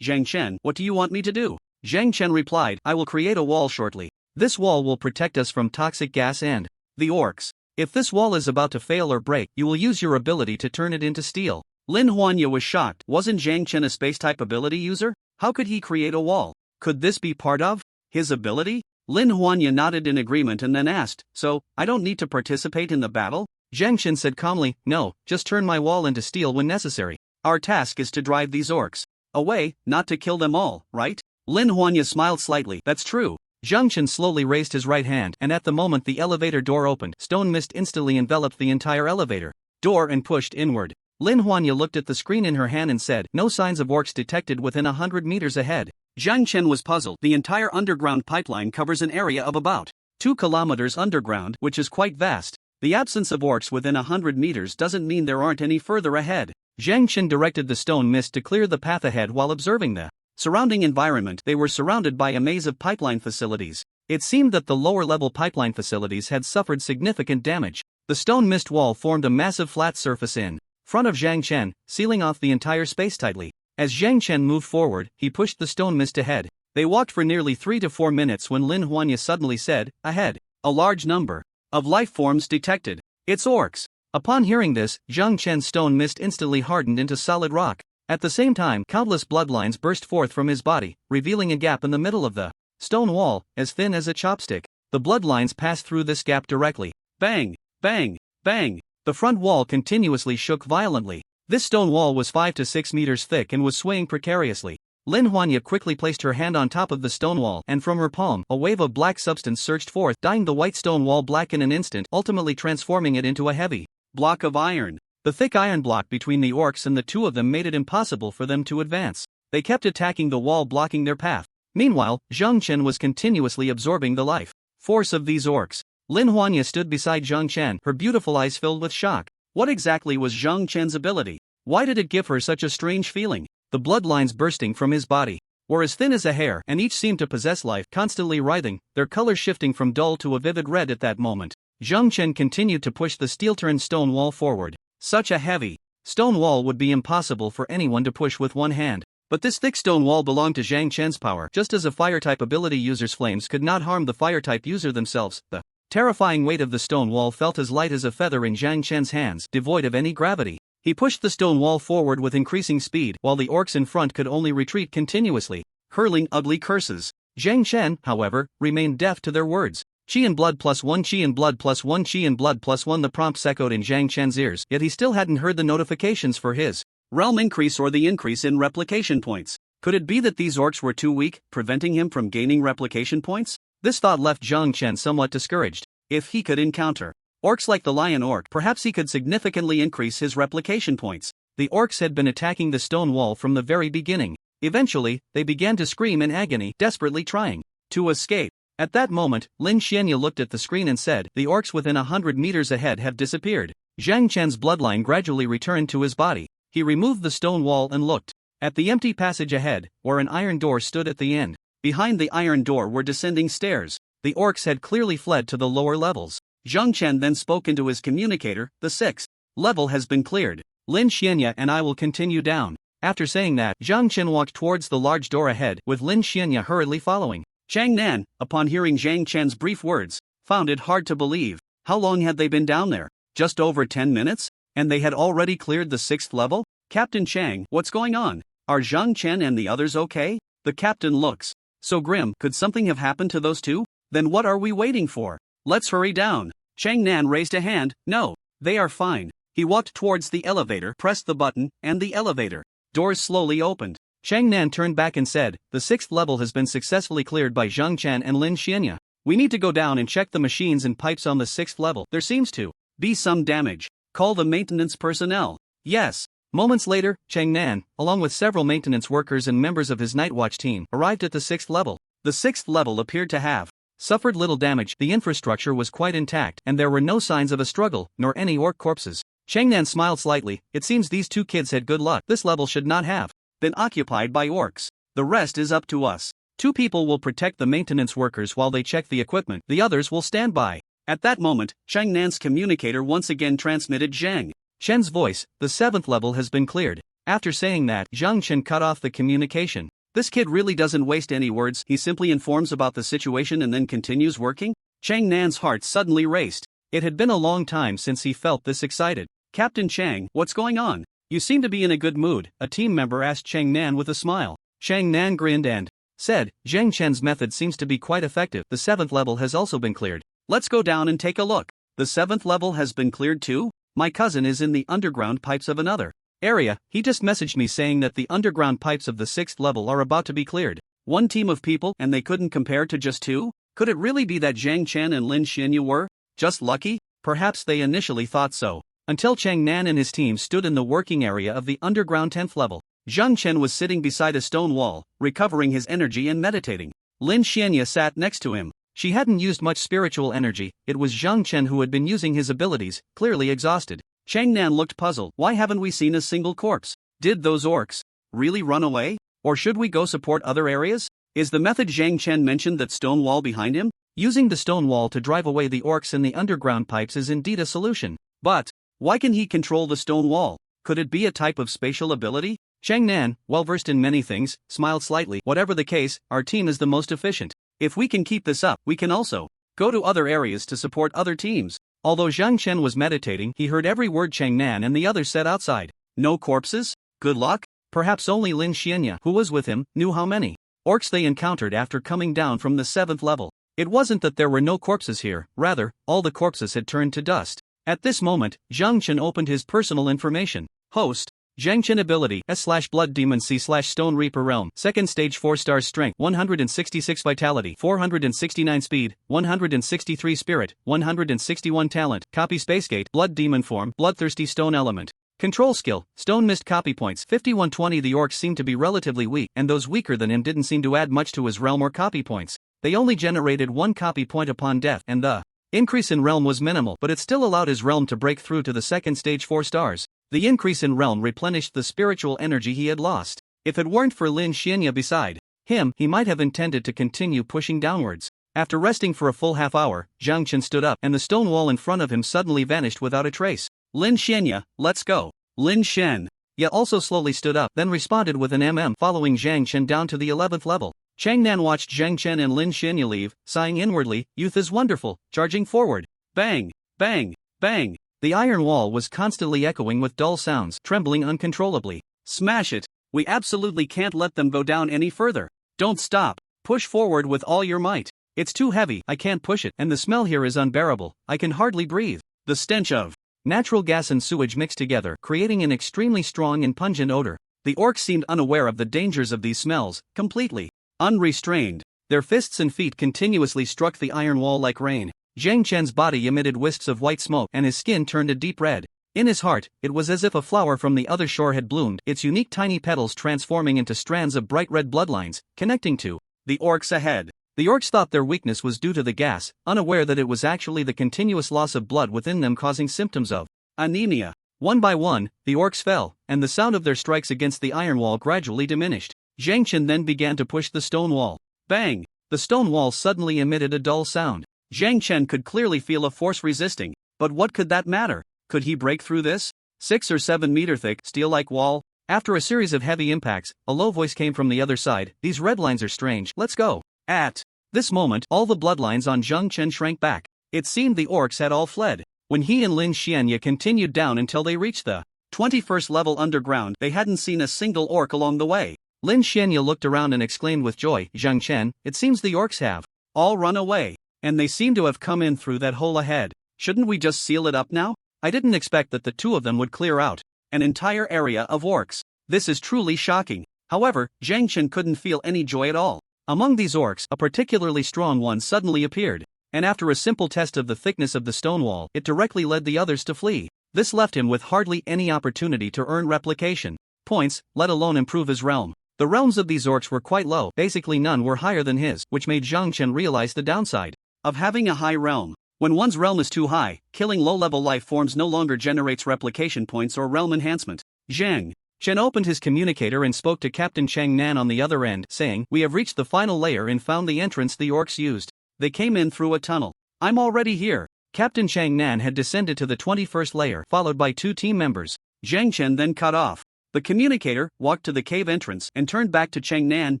Chen, what do you want me to do? Zhang Chen replied, I will create a wall shortly. This wall will protect us from toxic gas and the orcs. If this wall is about to fail or break, you will use your ability to turn it into steel. Lin Huanya was shocked. Wasn't Zhang Chen a space-type ability user? How could he create a wall? Could this be part of his ability? Lin Huanya nodded in agreement and then asked, so, I don't need to participate in the battle? Zhang Chen said calmly, no, just turn my wall into steel when necessary. Our task is to drive these orcs away, not to kill them all, right? Lin Huanya smiled slightly. That's true. Zhang Chen slowly raised his right hand, and at the moment the elevator door opened, stone mist instantly enveloped the entire elevator door and pushed inward. Lin Huanya looked at the screen in her hand and said, no signs of orcs detected within 100 meters ahead. Zhang Chen was puzzled. The entire underground pipeline covers an area of about 2 kilometers underground, which is quite vast. The absence of orcs within 100 meters doesn't mean there aren't any further ahead. Zhang Chen directed the stone mist to clear the path ahead while observing the surrounding environment. They were surrounded by a maze of pipeline facilities. It seemed that the lower-level pipeline facilities had suffered significant damage. The stone mist wall formed a massive flat surface in front of Zhang Chen, sealing off the entire space tightly. As Zhang Chen moved forward, he pushed the stone mist ahead. They walked for nearly 3 to 4 minutes when Lin Huanya suddenly said, ahead. A large number of life forms detected. It's orcs. Upon hearing this, Zhang Chen's stone mist instantly hardened into solid rock. At the same time, countless bloodlines burst forth from his body, revealing a gap in the middle of the stone wall, as thin as a chopstick. The bloodlines passed through this gap directly. Bang! Bang! Bang! The front wall continuously shook violently. This stone wall was 5 to 6 meters thick and was swaying precariously. Lin Huanya quickly placed her hand on top of the stone wall, and from her palm, a wave of black substance surged forth, dyeing the white stone wall black in an instant, ultimately transforming it into a heavy block of iron. The thick iron block between the orcs and the 2 of them made it impossible for them to advance. They kept attacking the wall, blocking their path. Meanwhile, Zhang Chen was continuously absorbing the life force of these orcs. Lin Huanya stood beside Zhang Chen, her beautiful eyes filled with shock. What exactly was Zhang Chen's ability? Why did it give her such a strange feeling? The bloodlines bursting from his body were as thin as a hair, and each seemed to possess life, constantly writhing, their color shifting from dull to a vivid red at that moment. Zhang Chen continued to push the steel-turned stone wall forward. Such a heavy stone wall would be impossible for anyone to push with one hand. But this thick stone wall belonged to Zhang Chen's power. Just as a fire-type ability user's flames could not harm the fire-type user themselves, the terrifying weight of the stone wall felt as light as a feather in Zhang Chen's hands, devoid of any gravity. He pushed the stone wall forward with increasing speed, while the orcs in front could only retreat continuously, hurling ugly curses. Zhang Chen, however, remained deaf to their words. Chi and blood +1, chi and blood +1, chi and blood +1. The prompts echoed in Zhang Chen's ears, yet he still hadn't heard the notifications for his realm increase or the increase in replication points. Could it be that these orcs were too weak, preventing him from gaining replication points? This thought left Zhang Chen somewhat discouraged. If he could encounter Orcs like the lion orc, perhaps he could significantly increase his replication points. The orcs had been attacking the stone wall from the very beginning. Eventually, they began to scream in agony, desperately trying to escape. At that moment, Lin Xianya looked at the screen and said, "The orcs within 100 meters ahead have disappeared." Zhang Chen's bloodline gradually returned to his body. He removed the stone wall and looked at the empty passage ahead, where an iron door stood at the end. Behind the iron door were descending stairs. The orcs had clearly fled to the lower levels. Zhang Chen then spoke into his communicator, "The 6th level has been cleared. Lin Xianya and I will continue down." After saying that, Zhang Chen walked towards the large door ahead, with Lin Xianya hurriedly following. Chang Nan, upon hearing Zhang Chen's brief words, found it hard to believe. How long had they been down there? Just over 10 minutes? And they had already cleared the 6th level? "Captain Chang, what's going on? Are Zhang Chen and the others okay?" The captain looks so grim. Could something have happened to those two? Then what are we waiting for? Let's hurry down. Chang Nan raised a hand. "No, they are fine." He walked towards the elevator, pressed the button, and the elevator doors slowly opened. Chang Nan turned back and said, "The 6th level has been successfully cleared by Zhang Chen and Lin Xianya. We need to go down and check the machines and pipes on the 6th level. There seems to be some damage. Call the maintenance personnel." "Yes." Moments later, Chang Nan, along with several maintenance workers and members of his night watch team, arrived at the 6th level. The 6th level appeared to have suffered little damage. The infrastructure was quite intact, and there were no signs of a struggle, nor any orc corpses. Chang Nan smiled slightly. It seems these two kids had good luck. This level should not have been occupied by orcs. The rest is up to us. 2 people will protect the maintenance workers while they check the equipment. The others will stand by. At that moment, Chang Nan's communicator once again transmitted Zhang Chen's voice. "The 7th level has been cleared." After saying that, Zhang Chen cut off the communication. This kid really doesn't waste any words. He simply informs about the situation and then continues working. Chang Nan's heart suddenly raced. It had been a long time since he felt this excited. "Captain Chang, what's going on? You seem to be in a good mood," a team member asked Chang Nan with a smile. Chang Nan grinned and said, "Zhang Chen's method seems to be quite effective. The 7th level has also been cleared. Let's go down and take a look." "The 7th level has been cleared too? My cousin is in the underground pipes of another area. He just messaged me saying that the underground pipes of the 6th level are about to be cleared." One team of people, and they couldn't compare to just 2? Could it really be that Zhang Chen and Lin Xianya were just lucky? Perhaps they initially thought so, until Chang Nan and his team stood in the working area of the underground 10th level. Zhang Chen was sitting beside a stone wall, recovering his energy and meditating. Lin Xianya sat next to him. She hadn't used much spiritual energy. It was Zhang Chen who had been using his abilities, clearly exhausted. Chang Nan looked puzzled. "Why haven't we seen a single corpse? Did those orcs really run away? Or should we go support other areas? Is the method Zhang Chen mentioned that stone wall behind him? Using the stone wall to drive away the orcs in the underground pipes is indeed a solution. But why can he control the stone wall? Could it be a type of spatial ability?" Chang Nan, well versed in many things, smiled slightly. "Whatever the case, our team is the most efficient. If we can keep this up, we can also go to other areas to support other teams." Although Zhang Chen was meditating, he heard every word Chang Nan and the others said outside. "No corpses? Good luck?" Perhaps only Lin Xianya, who was with him, knew how many orcs they encountered after coming down from the 7th level. It wasn't that there were no corpses here, rather, all the corpses had turned to dust. At this moment, Zhang Chen opened his personal information. Host: Zhang Chen ability S/Blood Demon C/Stone Reaper Realm 2nd stage 4 stars strength 166 vitality 469 speed 163 spirit 161 talent. Copy Spacegate Blood Demon form Bloodthirsty Stone element. Control skill Stone Mist copy points 5120. The orcs seemed to be relatively weak, and those weaker than him didn't seem to add much to his realm or copy points. They only generated 1 copy point upon death, and the increase in realm was minimal, but it still allowed his realm to break through to the 2nd stage 4 stars. The increase in realm replenished the spiritual energy he had lost. If it weren't for Lin Xianya beside him, he might have intended to continue pushing downwards. After resting for a full half hour, Zhang Chen stood up, and the stone wall in front of him suddenly vanished without a trace. "Lin Xianya, let's go." Lin Xianya also slowly stood up, then responded with an following Zhang Chen down to the 11th level. Chang Nan watched Zhang Chen and Lin Xianya leave, sighing inwardly. Youth is wonderful. Charging forward. Bang, bang, bang. The iron wall was constantly echoing with dull sounds, trembling uncontrollably. "Smash it. We absolutely can't let them go down any further. Don't stop. Push forward with all your might. It's too heavy. I can't push it, and the smell here is unbearable. I can hardly breathe." The stench of natural gas and sewage mixed together, creating an extremely strong and pungent odor. The orcs seemed unaware of the dangers of these smells, completely unrestrained. Their fists and feet continuously struck the iron wall like rain. Zhang Chen's body emitted wisps of white smoke and his skin turned a deep red. In his heart, it was as if a flower from the other shore had bloomed, its unique tiny petals transforming into strands of bright red bloodlines, connecting to the orcs ahead. The orcs thought their weakness was due to the gas, unaware that it was actually the continuous loss of blood within them causing symptoms of anemia. One by one, the orcs fell, and the sound of their strikes against the iron wall gradually diminished. Zhang Chen then began to push the stone wall. Bang! The stone wall suddenly emitted a dull sound. Zhang Chen could clearly feel a force resisting, but what could that matter? Could he break through this 6 or 7 meter thick, steel-like wall? After a series of heavy impacts, a low voice came from the other side. These red lines are strange. Let's go. At this moment, all the bloodlines on Zhang Chen shrank back. It seemed the orcs had all fled. When he and Lin Xianya continued down until they reached the 21st level underground, they hadn't seen a single orc along the way. Lin Xianya looked around and exclaimed with joy, Zhang Chen, it seems the orcs have all run away, and they seem to have come in through that hole ahead. Shouldn't we just seal it up now? I didn't expect that the two of them would clear out an entire area of orcs. This is truly shocking. However, Zhang Chen couldn't feel any joy at all. Among these orcs, a particularly strong one suddenly appeared, and after a simple test of the thickness of the stone wall, it directly led the others to flee. This left him with hardly any opportunity to earn replication points, let alone improve his realm. The realms of these orcs were quite low, basically none were higher than his, which made Zhang Chen realize the downside of having a high realm. When one's realm is too high, killing low-level life forms no longer generates replication points or realm enhancement. Zhang Chen opened his communicator and spoke to Captain Chang Nan on the other end, saying, we have reached the final layer and found the entrance the orcs used. They came in through a tunnel. I'm already here. Captain Chang Nan had descended to the 21st layer, followed by 2 team members. Zhang Chen then cut off the communicator, walked to the cave entrance, and turned back to Chang Nan,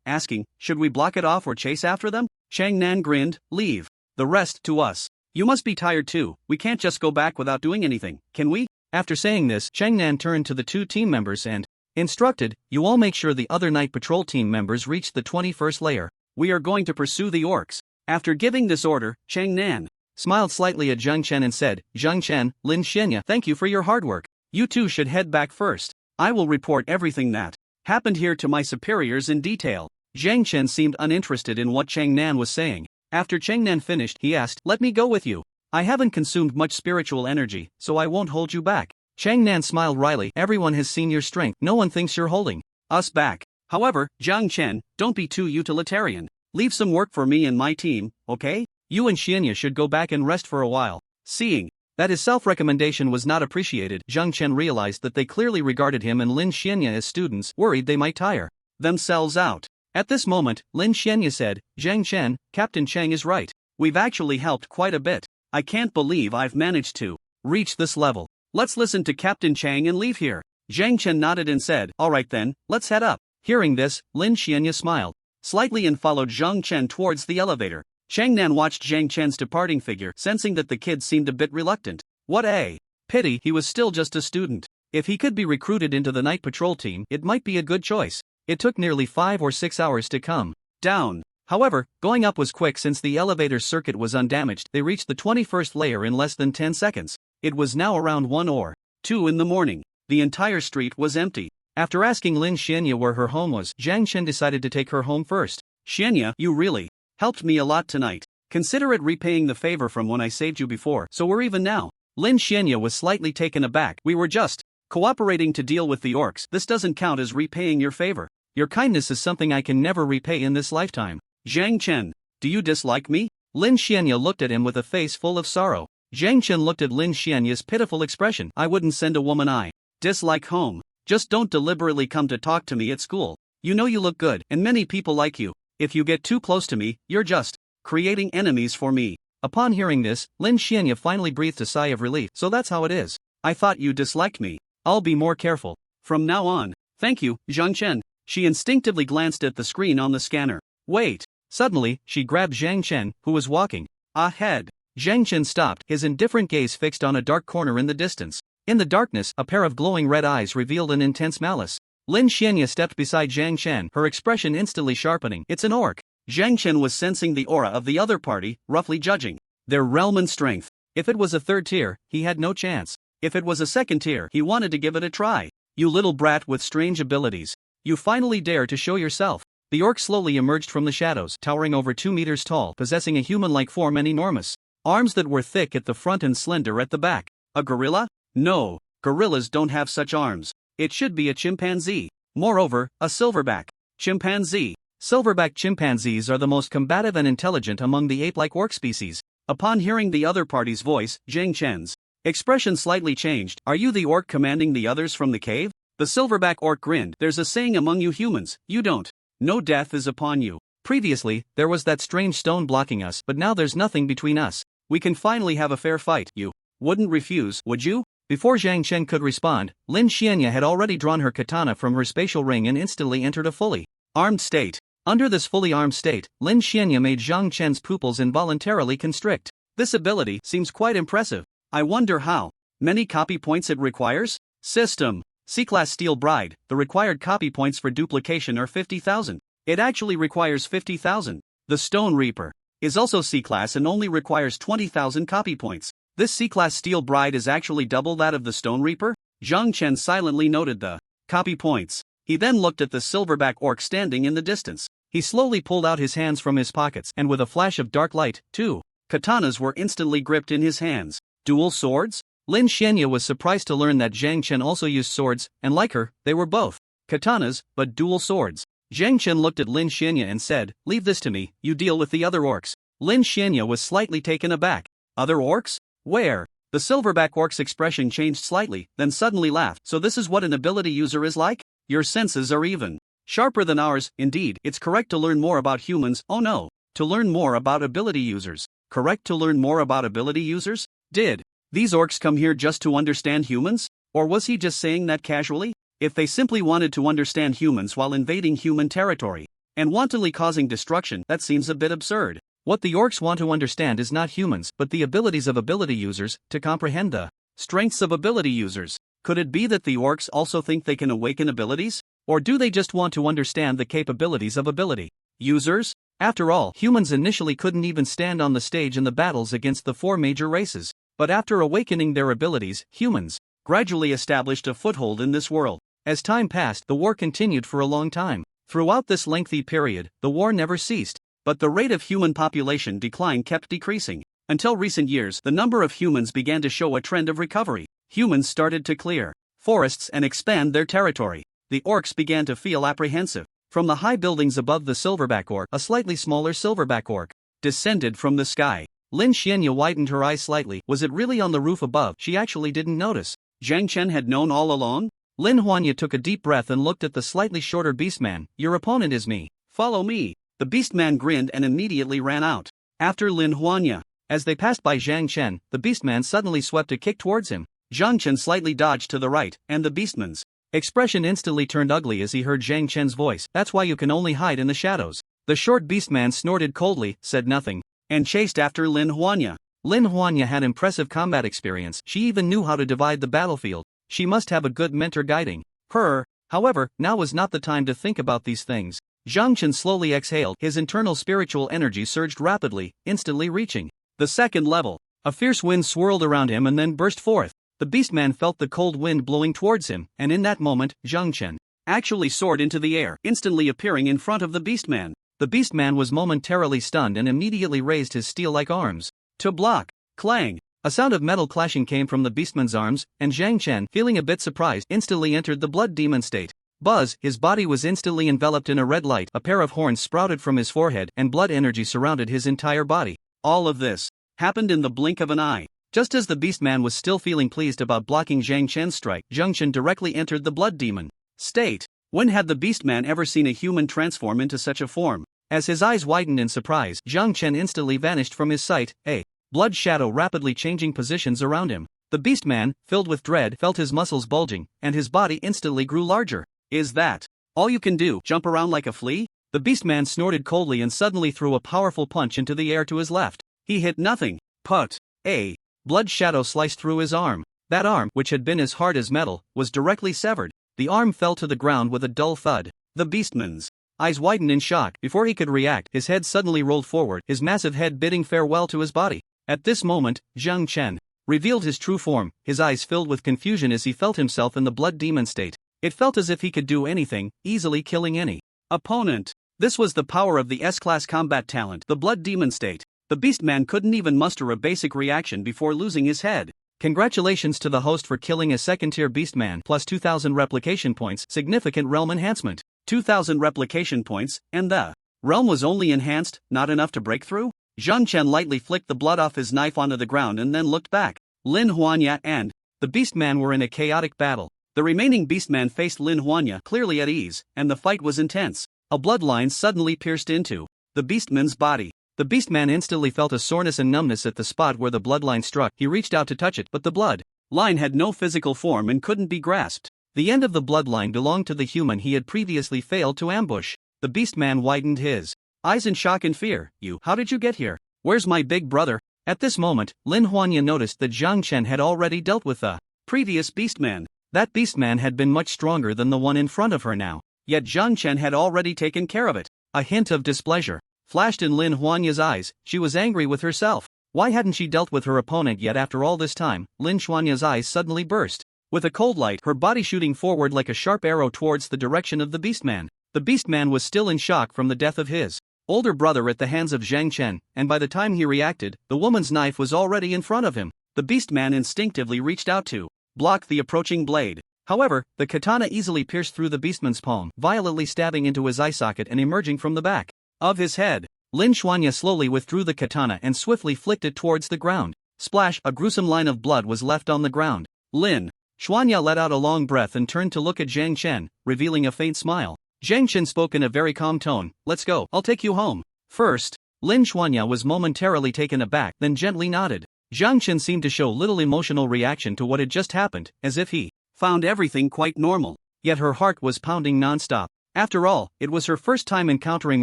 asking, should we block it off or chase after them? Chang Nan grinned, leave the rest to us. You must be tired too, we can't just go back without doing anything, can we? After saying this, Chang Nan turned to the 2 team members and instructed, you all make sure the other night patrol team members reach the 21st layer. We are going to pursue the orcs. After giving this order, Chang Nan smiled slightly at Zhang Chen and said, Zhang Chen, Lin Xianya, thank you for your hard work. You two should head back first. I will report everything that happened here to my superiors in detail. Zhang Chen seemed uninterested in what Chang Nan was saying. After Chang Nan finished, he asked, let me go with you. I haven't consumed much spiritual energy, so I won't hold you back. Chang Nan smiled wryly, everyone has seen your strength, no one thinks you're holding us back. However, Zhang Chen, don't be too utilitarian. Leave some work for me and my team, okay? You and Xianya should go back and rest for a while. Seeing that his self-recommendation was not appreciated, Zhang Chen realized that they clearly regarded him and Lin Xianya as students, worried they might tire themselves out. At this moment, Lin Xianya said, Zhang Chen, Captain Chang is right. We've actually helped quite a bit. I can't believe I've managed to reach this level. Let's listen to Captain Chang and leave here. Zhang Chen nodded and said, alright then, let's head up. Hearing this, Lin Xianya smiled slightly and followed Zhang Chen towards the elevator. Chang Nan watched Zhang Chen's departing figure, sensing that the kid seemed a bit reluctant. What a pity, he was still just a student. If he could be recruited into the night patrol team, it might be a good choice. It took nearly 5 or 6 hours to come down. However, going up was quick since the elevator circuit was undamaged. They reached the 21st layer in less than 10 seconds. It was now around 1 or 2 in the morning. The entire street was empty. After asking Lin Xianya where her home was, Zhang Chen decided to take her home first. Xianya, you really helped me a lot tonight. Consider it repaying the favor from when I saved you before, so we're even now. Lin Xianya was slightly taken aback. We were just cooperating to deal with the orcs. This doesn't count as repaying your favor. Your kindness is something I can never repay in this lifetime. Zhang Chen, do you dislike me? Lin Xianya looked at him with a face full of sorrow. Zhang Chen looked at Lin Xianya's pitiful expression. I wouldn't send a woman I dislike home. Just don't deliberately come to talk to me at school. You know you look good, and many people like you. If you get too close to me, you're just creating enemies for me. Upon hearing this, Lin Xianya finally breathed a sigh of relief. So that's how it is. I thought you disliked me. I'll be more careful from now on. Thank you, Zhang Chen. She instinctively glanced at the screen on the scanner. Wait. Suddenly, she grabbed Zhang Chen, who was walking ahead. Zhang Chen stopped, his indifferent gaze fixed on a dark corner in the distance. In the darkness, a pair of glowing red eyes revealed an intense malice. Lin Xianya stepped beside Zhang Chen, her expression instantly sharpening. It's an orc. Zhang Chen was sensing the aura of the other party, roughly judging their realm and strength. If it was a 3rd tier, he had no chance. If it was a 2nd tier, he wanted to give it a try. You little brat with strange abilities. You finally dare to show yourself. The orc slowly emerged from the shadows, towering over 2 meters tall, possessing a human-like form and enormous Arms that were thick at the front and slender at the back. A gorilla? No, gorillas don't have such arms. It should be a chimpanzee. Moreover, a silverback chimpanzee. Silverback chimpanzees are the most combative and intelligent among the ape-like orc species. Upon hearing the other party's voice, Zhang Chen's expression slightly changed. Are you the orc commanding the others from the cave? The silverback orc grinned. There's a saying among you humans, you don't know death is upon you. Previously, there was that strange stone blocking us, but now there's nothing between us. We can finally have a fair fight. You wouldn't refuse, would you? Before Zhang Chen could respond, Lin Xianya had already drawn her katana from her spatial ring and instantly entered a fully armed state. Under this fully armed state, Lin Xianya made Zhang Chen's pupils involuntarily constrict. This ability seems quite impressive. I wonder how many copy points it requires? System. C-Class Steel Bride, the required copy points for duplication are 50,000. It actually requires 50,000. The Stone Reaper is also C-Class and only requires 20,000 copy points. This C-Class Steel Bride is actually double that of the Stone Reaper? Zhang Chen silently noted the copy points. He then looked at the silverback orc standing in the distance. He slowly pulled out his hands from his pockets, and with a flash of dark light, two katanas were instantly gripped in his hands. Dual swords? Lin Xianya was surprised to learn that Zhang Chen also used swords, and like her, they were both katanas, but dual swords. Zhang Chen looked at Lin Xianya and said, "Leave this to me, you deal with the other orcs." Lin Xianya was slightly taken aback. Other orcs? Where? The silverback orc's expression changed slightly, then suddenly laughed. So this is what an ability user is like? Your senses are even sharper than ours. Indeed, it's correct to learn more about humans. Oh no. To learn more about ability users. Correct to learn more about ability users? Did these orcs come here just to understand humans? Or was he just saying that casually? If they simply wanted to understand humans while invading human territory and wantonly causing destruction, that seems a bit absurd. What the orcs want to understand is not humans, but the abilities of ability users, to comprehend the strengths of ability users. Could it be that the orcs also think they can awaken abilities? Or do they just want to understand the capabilities of ability users? After all, humans initially couldn't even stand on the stage in the battles against the four major races. But after awakening their abilities, humans gradually established a foothold in this world. As time passed, the war continued for a long time. Throughout this lengthy period, the war never ceased. But the rate of human population decline kept decreasing. Until recent years, the number of humans began to show a trend of recovery. Humans started to clear forests and expand their territory. The orcs began to feel apprehensive. From the high buildings above the silverback orc, a slightly smaller silverback orc descended from the sky. Lin Xianya widened her eyes slightly. Was it really on the roof above? She actually didn't notice. Zhang Chen had known all along? Lin Huanya took a deep breath and looked at the slightly shorter beastman. Your opponent is me. Follow me. The beastman grinned and immediately ran out after Lin Huanya. As they passed by Zhang Chen, the beastman suddenly swept a kick towards him. Zhang Chen slightly dodged to the right, and the beastman's expression instantly turned ugly as he heard Zhang Chen's voice. That's why you can only hide in the shadows. The short beastman snorted coldly, said nothing, and chased after Lin Huanya. Lin Huanya had impressive combat experience. She even knew how to divide the battlefield. She must have a good mentor guiding her. However, now was not the time to think about these things. Zhang Chen slowly exhaled. His internal spiritual energy surged rapidly, instantly reaching the second level. A fierce wind swirled around him and then burst forth. The beastman felt the cold wind blowing towards him, and in that moment, Zhang Chen actually soared into the air, instantly appearing in front of the beastman. The beastman was momentarily stunned and immediately raised his steel-like arms to block. Clang! A sound of metal clashing came from the beastman's arms, and Zhang Chen, feeling a bit surprised, instantly entered the blood demon state. Buzz! His body was instantly enveloped in a red light. A pair of horns sprouted from his forehead, and blood energy surrounded his entire body. All of this happened in the blink of an eye. Just as the beastman was still feeling pleased about blocking Zhang Chen's strike, Zhang Chen directly entered the blood demon state. When had the beastman ever seen a human transform into such a form? As his eyes widened in surprise, Zhang Chen instantly vanished from his sight, a blood shadow rapidly changing positions around him. The beastman, filled with dread, felt his muscles bulging, and his body instantly grew larger. Is that all you can do, jump around like a flea? The beastman snorted coldly and suddenly threw a powerful punch into the air to his left. He hit nothing. But a blood shadow sliced through his arm. That arm, which had been as hard as metal, was directly severed. The arm fell to the ground with a dull thud. The beastman's eyes widened in shock. Before he could react, his head suddenly rolled forward, his massive head bidding farewell to his body. At this moment, Zhang Chen revealed his true form, his eyes filled with confusion as he felt himself in the blood demon state. It felt as if he could do anything, easily killing any opponent. This was the power of the S-Class combat talent, the blood demon state. The Beastman couldn't even muster a basic reaction before losing his head. Congratulations to the host for killing a second-tier Beastman plus 2,000 replication points, significant realm enhancement. 2,000 replication points, and the realm was only enhanced, not enough to break through? Zhang Chen lightly flicked the blood off his knife onto the ground and then looked back. Lin Huanya and the Beastman were in a chaotic battle. The remaining Beastman faced Lin Huanya clearly at ease, and the fight was intense. A bloodline suddenly pierced into the Beastman's body. The Beastman instantly felt a soreness and numbness at the spot where the bloodline struck. He reached out to touch it, but the blood line had no physical form and couldn't be grasped. The end of the bloodline belonged to the human he had previously failed to ambush. The Beastman widened his eyes in shock and fear. How did you get here? Where's my big brother? At this moment, Lin Huanya noticed that Zhang Chen had already dealt with the previous Beastman. That Beastman had been much stronger than the one in front of her now, yet Zhang Chen had already taken care of it. A hint of displeasure flashed in Lin Huanya's eyes. She was angry with herself. Why hadn't she dealt with her opponent yet after all this time? Lin Huanya's eyes suddenly burst with a cold light, her body shooting forward like a sharp arrow towards the direction of the Beastman. The Beastman was still in shock from the death of his older brother at the hands of Zhang Chen, and by the time he reacted, the woman's knife was already in front of him. The Beastman instinctively reached out to block the approaching blade. However, the katana easily pierced through the Beastman's palm, violently stabbing into his eye socket and emerging from the back of his head. Lin Huanya slowly withdrew the katana and swiftly flicked it towards the ground. Splash! A gruesome line of blood was left on the ground. Lin Huanya let out a long breath and turned to look at Zhang Chen, revealing a faint smile. Zhang Chen spoke in a very calm tone. Let's go, I'll take you home. First, Lin Huanya was momentarily taken aback, then gently nodded. Zhang Chen seemed to show little emotional reaction to what had just happened, as if he found everything quite normal. Yet her heart was pounding non-stop. After all, it was her first time encountering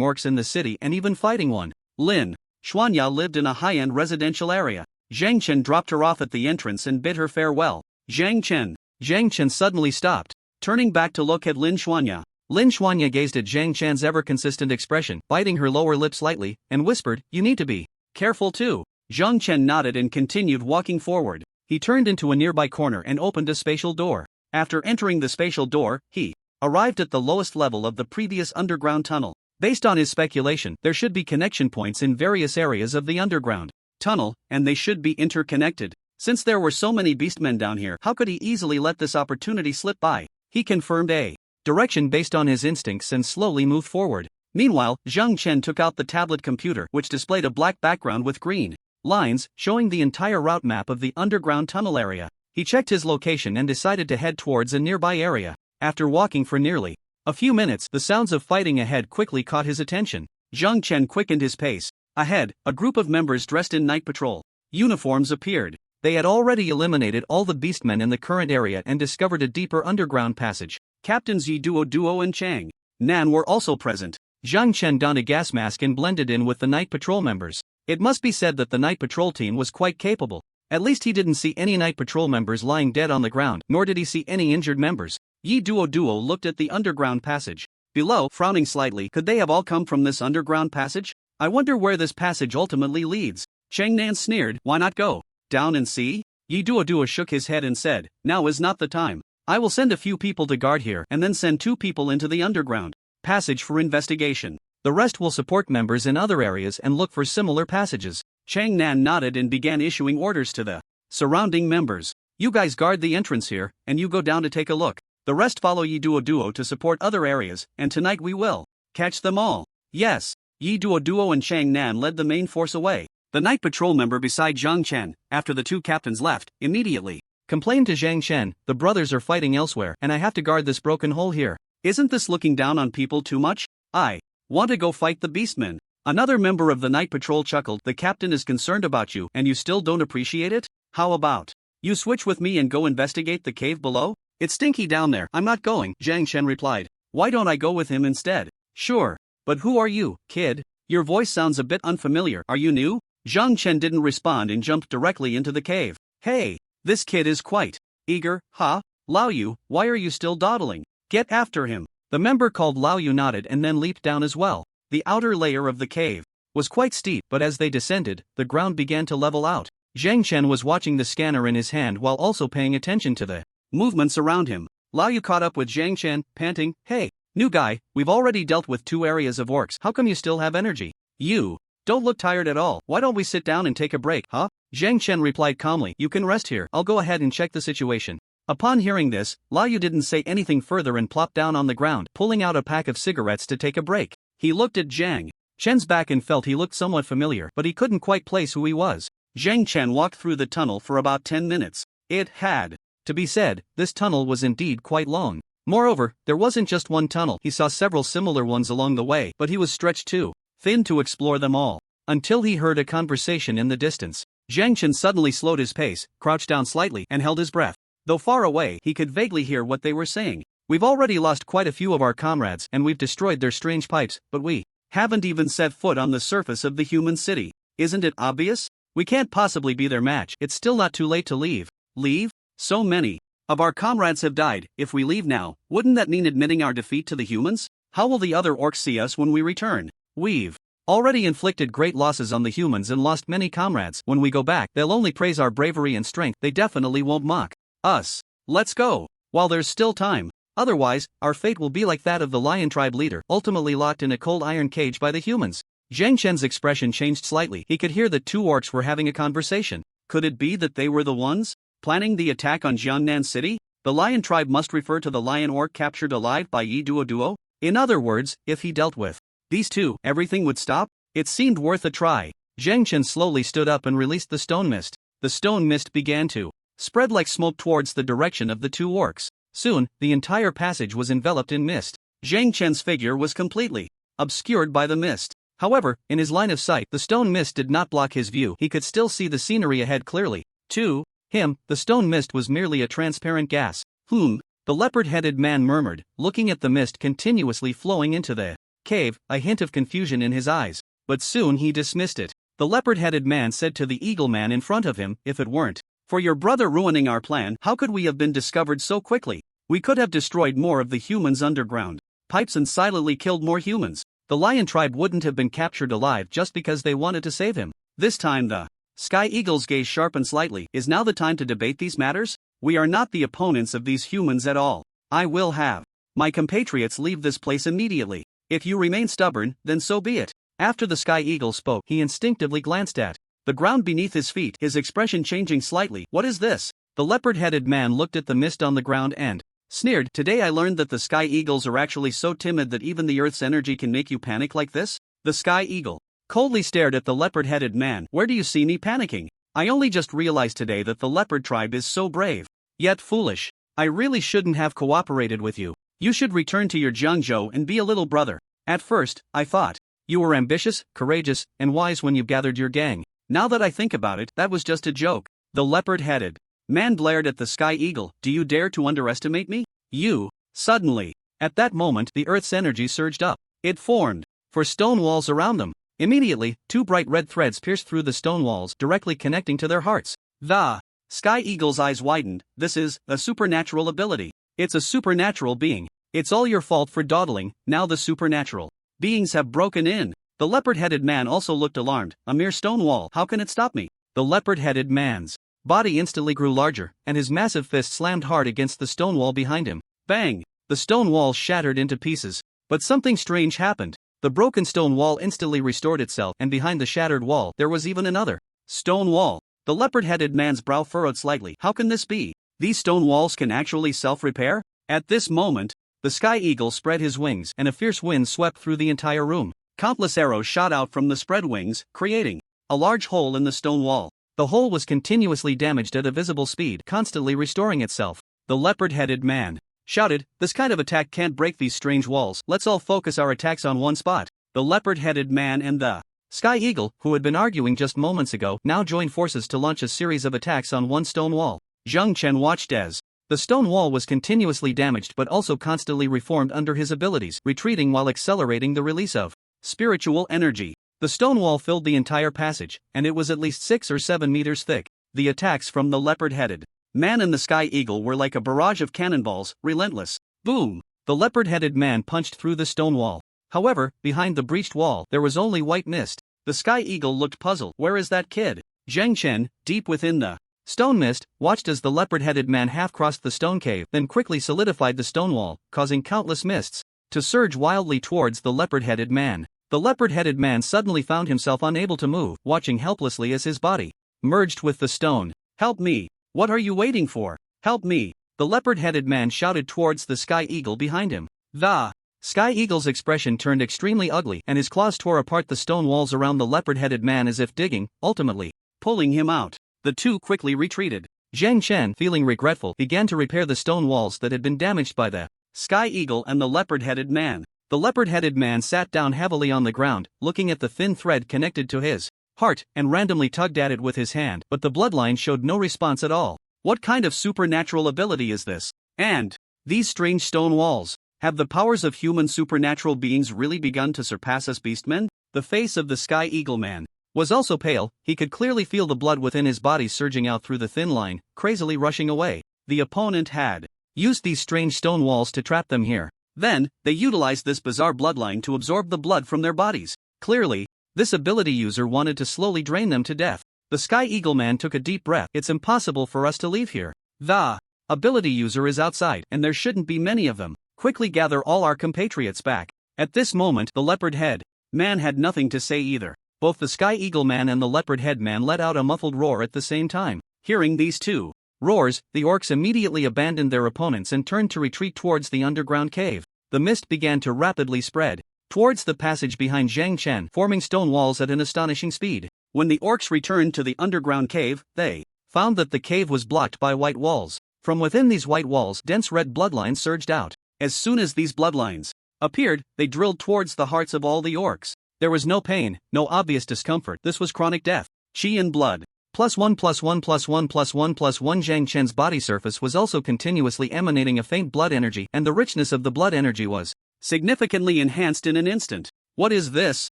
orcs in the city and even fighting one. Lin Huanya lived in a high-end residential area. Zhang Chen dropped her off at the entrance and bid her farewell. Zhang Chen suddenly stopped, turning back to look at Lin Huanya. Lin Huanya gazed at Zhang Chen's ever-consistent expression, biting her lower lip slightly, and whispered, "You need to be careful too." Zhang Chen nodded and continued walking forward. He turned into a nearby corner and opened a spatial door. After entering the spatial door, he arrived at the lowest level of the previous underground tunnel. Based on his speculation, there should be connection points in various areas of the underground tunnel, and they should be interconnected. Since there were so many beastmen down here, how could he easily let this opportunity slip by? He confirmed a direction based on his instincts and slowly moved forward. Meanwhile, Zhang Chen took out the tablet computer, which displayed a black background with green lines, showing the entire route map of the underground tunnel area. He checked his location and decided to head towards a nearby area. After walking for nearly a few minutes, the sounds of fighting ahead quickly caught his attention. Zhang Chen quickened his pace. Ahead, a group of members dressed in night patrol uniforms appeared. They had already eliminated all the beastmen in the current area and discovered a deeper underground passage. Captains Yi Duo and Chang Nan were also present. Zhang Chen donned a gas mask and blended in with the night patrol members. It must be said that the night patrol team was quite capable. At least he didn't see any night patrol members lying dead on the ground, nor did he see any injured members. Yi Duo looked at the underground passage below, frowning slightly. Could they have all come from this underground passage? I wonder where this passage ultimately leads. Chang Nan sneered. Why not go down and see? Yi Duo shook his head and said, now is not the time. I will send a few people to guard here and then send 2 people into the underground passage for investigation. The rest will support members in other areas and look for similar passages. Chang Nan nodded and began issuing orders to the surrounding members. You guys guard the entrance here, and you go down to take a look. The rest follow Yi Duo to support other areas, and tonight we will catch them all. Yes. Yi Duo and Chang Nan led the main force away. The night patrol member beside Zhang Chen, after the 2 captains left, immediately complained to Zhang Chen, the brothers are fighting elsewhere and I have to guard this broken hole here. Isn't this looking down on people too much? I want to go fight the beastmen. Another member of the night patrol chuckled. The captain is concerned about you and you still don't appreciate it? How about you switch with me and go investigate the cave below? It's stinky down there. I'm not going, Zhang Chen replied. Why don't I go with him instead? Sure. But who are you, kid? Your voice sounds a bit unfamiliar. Are you new? Zhang Chen didn't respond and jumped directly into the cave. Hey, this kid is quite eager, huh? Lao Yu, why are you still dawdling? Get after him. The member called Lao Yu nodded and then leaped down as well. The outer layer of the cave was quite steep, but as they descended, the ground began to level out. Zhang Chen was watching the scanner in his hand while also paying attention to the movements around him. Lao Yu caught up with Zhang Chen, panting, hey, new guy, we've already dealt with 2 areas of orcs. How come you still have energy? You Don't look tired at all. Why don't we sit down and take a break, huh? Zhang Chen replied calmly. You can rest here. I'll go ahead and check the situation. Upon hearing this, Lao Yu didn't say anything further and plopped down on the ground, pulling out a pack of cigarettes to take a break. He looked at Zhang Chen's back and felt he looked somewhat familiar, but he couldn't quite place who he was. Zhang Chen walked through the tunnel for about 10 minutes. It had to be said, this tunnel was indeed quite long. Moreover, there wasn't just one tunnel. He saw several similar ones along the way, but he was stretched too thin to explore them all. Until he heard a conversation in the distance. Zhang Chen suddenly slowed his pace, crouched down slightly, and held his breath. Though far away, he could vaguely hear what they were saying. We've already lost quite a few of our comrades, and we've destroyed their strange pipes, but we haven't even set foot on the surface of the human city. Isn't it obvious? We can't possibly be their match. It's still not too late to leave. Leave? So many of our comrades have died. If we leave now, wouldn't that mean admitting our defeat to the humans? How will the other orcs see us when we return? We've already inflicted great losses on the humans and lost many comrades. When we go back, they'll only praise our bravery and strength. They definitely won't mock us. Let's go, while there's still time. Otherwise, our fate will be like that of the lion tribe leader, ultimately locked in a cold iron cage by the humans. Zhang Chen's expression changed slightly. He could hear the two orcs were having a conversation. Could it be that they were the ones planning the attack on Jiangnan City? The lion tribe must refer to the lion orc captured alive by Yi Duo. In other words, if he dealt with these two, everything would stop? It seemed worth a try. Zhang Chen slowly stood up and released the stone mist. The stone mist began to spread like smoke towards the direction of the two orcs. Soon, the entire passage was enveloped in mist. Zhang Chen's figure was completely obscured by the mist. However, in his line of sight, the stone mist did not block his view. He could still see the scenery ahead clearly. To him, the stone mist was merely a transparent gas. The leopard-headed man murmured, looking at the mist continuously flowing into the cave, a hint of confusion in his eyes. But soon he dismissed it. The leopard-headed man said to the eagle man in front of him, if it weren't for your brother ruining our plan, how could we have been discovered so quickly? We could have destroyed more of the humans' underground pipes and silently killed more humans. The lion tribe wouldn't have been captured alive just because they wanted to save him. This time the Sky Eagle's gaze sharpened slightly. Is now the time to debate these matters? We are not the opponents of these humans at all. I will have my compatriots leave this place immediately. If you remain stubborn, then so be it. After the Sky Eagle spoke, he instinctively glanced at the ground beneath his feet, his expression changing slightly. What is this? The leopard-headed man looked at the mist on the ground and sneered. Today I learned that the Sky Eagles are actually so timid that even the Earth's energy can make you panic like this? The Sky Eagle coldly stared at the leopard-headed man. Where do you see me panicking? I only just realized today that the leopard tribe is so brave, yet foolish. I really shouldn't have cooperated with you. You should return to your Jiangzhou and be a little brother. At first, I thought you were ambitious, courageous, and wise when you gathered your gang. Now that I think about it, that was just a joke. The leopard-headed man glared at the Sky Eagle. Do you dare to underestimate me? You. Suddenly, at that moment, the Earth's energy surged up. It formed for stone walls around them. Immediately, two bright red threads pierced through the stone walls, directly connecting to their hearts. The Sky Eagle's eyes widened. This is a supernatural ability. It's a supernatural being. It's all your fault for dawdling. Now the supernatural beings have broken in. The leopard-headed man also looked alarmed. A mere stone wall. How can it stop me? The leopard-headed man's body instantly grew larger, and his massive fist slammed hard against the stone wall behind him. Bang! The stone wall shattered into pieces. But something strange happened. The broken stone wall instantly restored itself, and behind the shattered wall, there was even another stone wall. The leopard-headed man's brow furrowed slightly. How can this be? These stone walls can actually self-repair? At this moment, the Sky Eagle spread his wings, and a fierce wind swept through the entire room. Countless arrows shot out from the spread wings, creating a large hole in the stone wall. The hole was continuously damaged at a visible speed, constantly restoring itself. The leopard-headed man shouted, "This kind of attack can't break these strange walls. Let's all focus our attacks on one spot." The leopard-headed man and the Sky Eagle, who had been arguing just moments ago, now joined forces to launch a series of attacks on one stone wall. Zhang Chen watched as the stone wall was continuously damaged but also constantly reformed under his abilities, retreating while accelerating the release of spiritual energy. The stone wall filled the entire passage, and it was at least 6 or 7 meters thick. The attacks from the leopard-headed man and the Sky Eagle were like a barrage of cannonballs, relentless. Boom! The leopard-headed man punched through the stone wall. However, behind the breached wall, there was only white mist. The Sky Eagle looked puzzled. Where is that kid? Zhang Chen, deep within the stone mist, watched as the leopard-headed man half-crossed the stone cave, then quickly solidified the stone wall, causing countless mists to surge wildly towards the leopard-headed man. The leopard-headed man suddenly found himself unable to move, watching helplessly as his body merged with the stone. "Help me! What are you waiting for? Help me!" The leopard-headed man shouted towards the sky eagle behind him. The sky eagle's expression turned extremely ugly, and his claws tore apart the stone walls around the leopard-headed man as if digging, ultimately pulling him out. The two quickly retreated. Zhang Chen, feeling regretful, began to repair the stone walls that had been damaged by the sky eagle and the leopard-headed man. The leopard-headed man sat down heavily on the ground, looking at the thin thread connected to his heart, and randomly tugged at it with his hand, but the bloodline showed no response at all. What kind of supernatural ability is this? And these strange stone walls, have the powers of human supernatural beings really begun to surpass us beastmen? The face of the sky eagle man was also pale. He could clearly feel the blood within his body surging out through the thin line, crazily rushing away. The opponent had used these strange stone walls to trap them here. Then, they utilized this bizarre bloodline to absorb the blood from their bodies. Clearly, this ability user wanted to slowly drain them to death. The sky eagle man took a deep breath. "It's impossible for us to leave here. The ability user is outside, and there shouldn't be many of them. Quickly gather all our compatriots back." At this moment, the leopard head man had nothing to say either. Both the sky eagle man and the leopard head man let out a muffled roar at the same time. Hearing these two roars, the orcs immediately abandoned their opponents and turned to retreat towards the underground cave. The mist began to rapidly spread towards the passage behind Zhang Chen, forming stone walls at an astonishing speed. When the orcs returned to the underground cave, they found that the cave was blocked by white walls. From within these white walls, dense red bloodlines surged out. As soon as these bloodlines appeared, they drilled towards the hearts of all the orcs. There was no pain, no obvious discomfort. This was chronic death. Chi and blood. +1+1+1+1+1. Zhang Chen's body surface was also continuously emanating a faint blood energy, and the richness of the blood energy was significantly enhanced in an instant. What is this?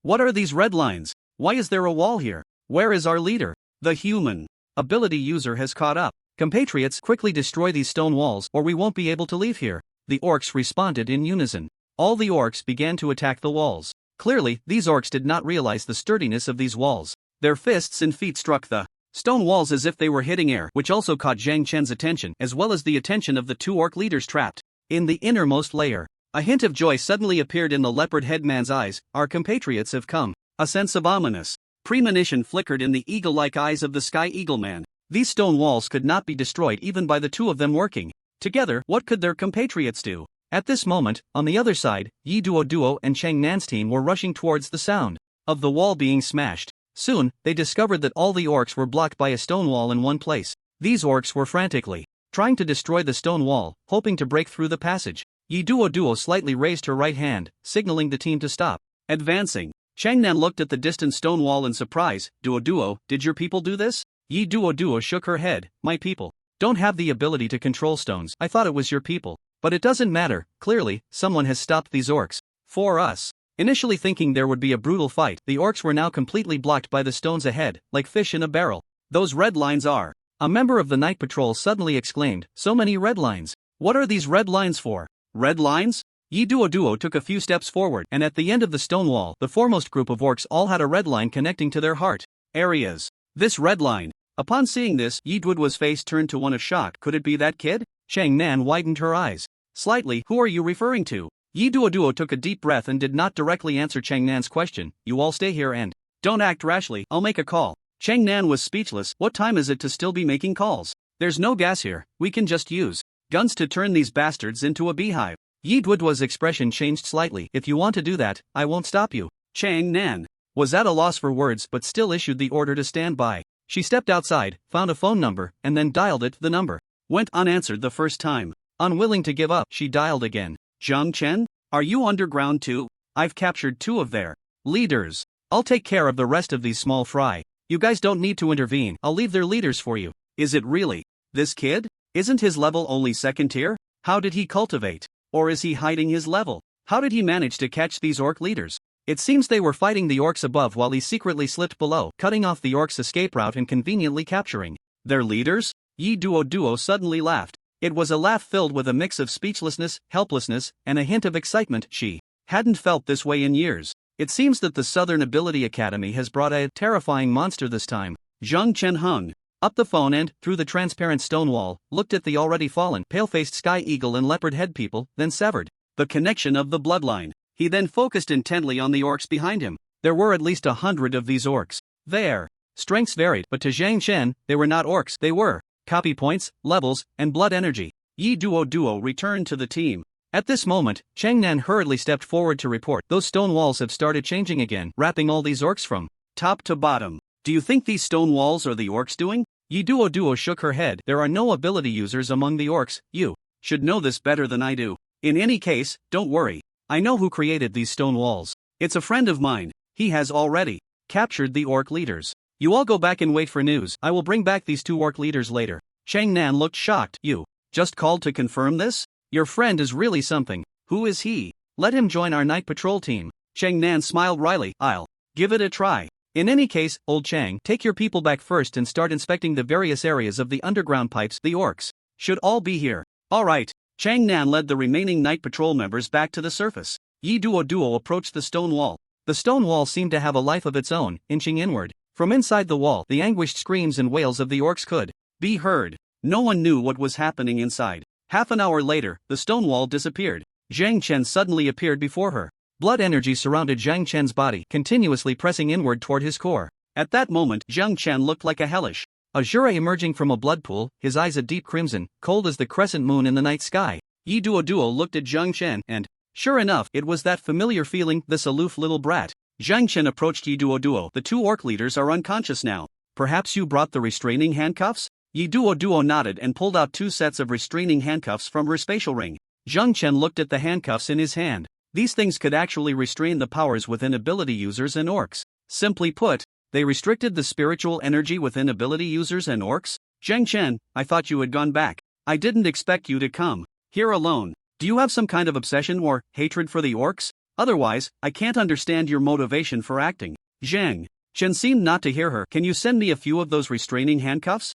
What are these red lines? Why is there a wall here? Where is our leader? The human ability user has caught up. Compatriots, quickly destroy these stone walls, or we won't be able to leave here. The orcs responded in unison. All the orcs began to attack the walls. Clearly, these orcs did not realize the sturdiness of these walls. Their fists and feet struck the stone walls as if they were hitting air, which also caught Zhang Chen's attention, as well as the attention of the two orc leaders trapped in the innermost layer. A hint of joy suddenly appeared in the leopard head man's eyes. Our compatriots have come. A sense of ominous premonition flickered in the eagle-like eyes of the sky eagle man. These stone walls could not be destroyed even by the two of them working together. What could their compatriots do? At this moment, on the other side, Yi Duo and Chang Nan's team were rushing towards the sound of the wall being smashed. Soon, they discovered that all the orcs were blocked by a stone wall in one place. These orcs were frantically trying to destroy the stone wall, hoping to break through the passage. Yi Duo slightly raised her right hand, signaling the team to stop advancing. Chang Nan looked at the distant stone wall in surprise. Duo, did your people do this? Yi Duo shook her head. My people don't have the ability to control stones. I thought it was your people. But it doesn't matter. Clearly, someone has stopped these orcs for us. Initially thinking there would be a brutal fight, the orcs were now completely blocked by the stones ahead, like fish in a barrel. Those red lines are. A member of the night patrol suddenly exclaimed, so many red lines. What are these red lines for? Red lines? Yi Duo took a few steps forward, and at the end of the stone wall, the foremost group of orcs all had a red line connecting to their heart areas. This red line. Upon seeing this, Yi Duo's face turned to one of shock. Could it be that kid? Chang Nan widened her eyes slightly. Who are you referring to? Yi Duo took a deep breath and did not directly answer Chang Nan's question. You all stay here and don't act rashly. I'll make a call. Chang Nan was speechless. What time is it to still be making calls? There's no gas here. We can just use guns to turn these bastards into a beehive. Yi Duo's expression changed slightly. If you want to do that, I won't stop you. Chang Nan was at a loss for words but still issued the order to stand by. She stepped outside, found a phone number, and then dialed it. The number went unanswered the first time. Unwilling to give up, she dialed again. Zhang Chen? Are you underground too? I've captured two of their leaders. I'll take care of the rest of these small fry. You guys don't need to intervene. I'll leave their leaders for you. Is it really? This kid? Isn't his level only second tier? How did he cultivate? Or is he hiding his level? How did he manage to catch these orc leaders? It seems they were fighting the orcs above while he secretly slipped below, cutting off the orcs' escape route and conveniently capturing their leaders? Yi Duo suddenly laughed. It was a laugh filled with a mix of speechlessness, helplessness, and a hint of excitement. She hadn't felt this way in years. It seems that the Southern Ability Academy has brought a terrifying monster this time. Zhang Chen hung up the phone and, through the transparent stone wall, looked at the already fallen, pale-faced sky eagle and leopard head people, then severed the connection of the bloodline. He then focused intently on the orcs behind him. There were at least 100 of these orcs. Their strengths varied, but to Zhang Chen, they were not orcs, they were copy points, levels, and blood energy. Yi Duo returned to the team. At this moment, Changnan hurriedly stepped forward to report. Those stone walls have started changing again, wrapping all these orcs from top to bottom. Do you think these stone walls are the orcs doing? Yi Duo shook her head. There are no ability users among the orcs. You should know this better than I do. In any case, don't worry. I know who created these stone walls. It's a friend of mine. He has already captured the orc leaders. You all go back and wait for news. I will bring back these 2 orc leaders later. Changnan looked shocked. You just called to confirm this? Your friend is really something. Who is he? Let him join our night patrol team. Changnan smiled wryly. I'll give it a try. In any case, old Chang, take your people back first and start inspecting the various areas of the underground pipes. The orcs should all be here. All right. Changnan led the remaining night patrol members back to the surface. Yi Duo approached the stone wall. The stone wall seemed to have a life of its own, inching inward. From inside the wall, the anguished screams and wails of the orcs could be heard. No one knew what was happening inside. Half an hour later, the stone wall disappeared. Zhang Chen suddenly appeared before her. Blood energy surrounded Zhang Chen's body, continuously pressing inward toward his core. At that moment, Zhang Chen looked like a hellish azure emerging from a blood pool, his eyes a deep crimson, cold as the crescent moon in the night sky. Yi Duo looked at Zhang Chen, and, sure enough, it was that familiar feeling, this aloof little brat. Zhang Chen approached Yi Duo. The 2 orc leaders are unconscious now. Perhaps you brought the restraining handcuffs? Yi Duo nodded and pulled out 2 sets of restraining handcuffs from her spatial ring. Zhang Chen looked at the handcuffs in his hand. These things could actually restrain the powers within ability users and orcs. Simply put, they restricted the spiritual energy within ability users and orcs? Zhang Chen, I thought you had gone back. I didn't expect you to come here alone. Do you have some kind of obsession or hatred for the orcs? Otherwise, I can't understand your motivation for acting. Zhang Chen seemed not to hear her. Can you send me a few of those restraining handcuffs?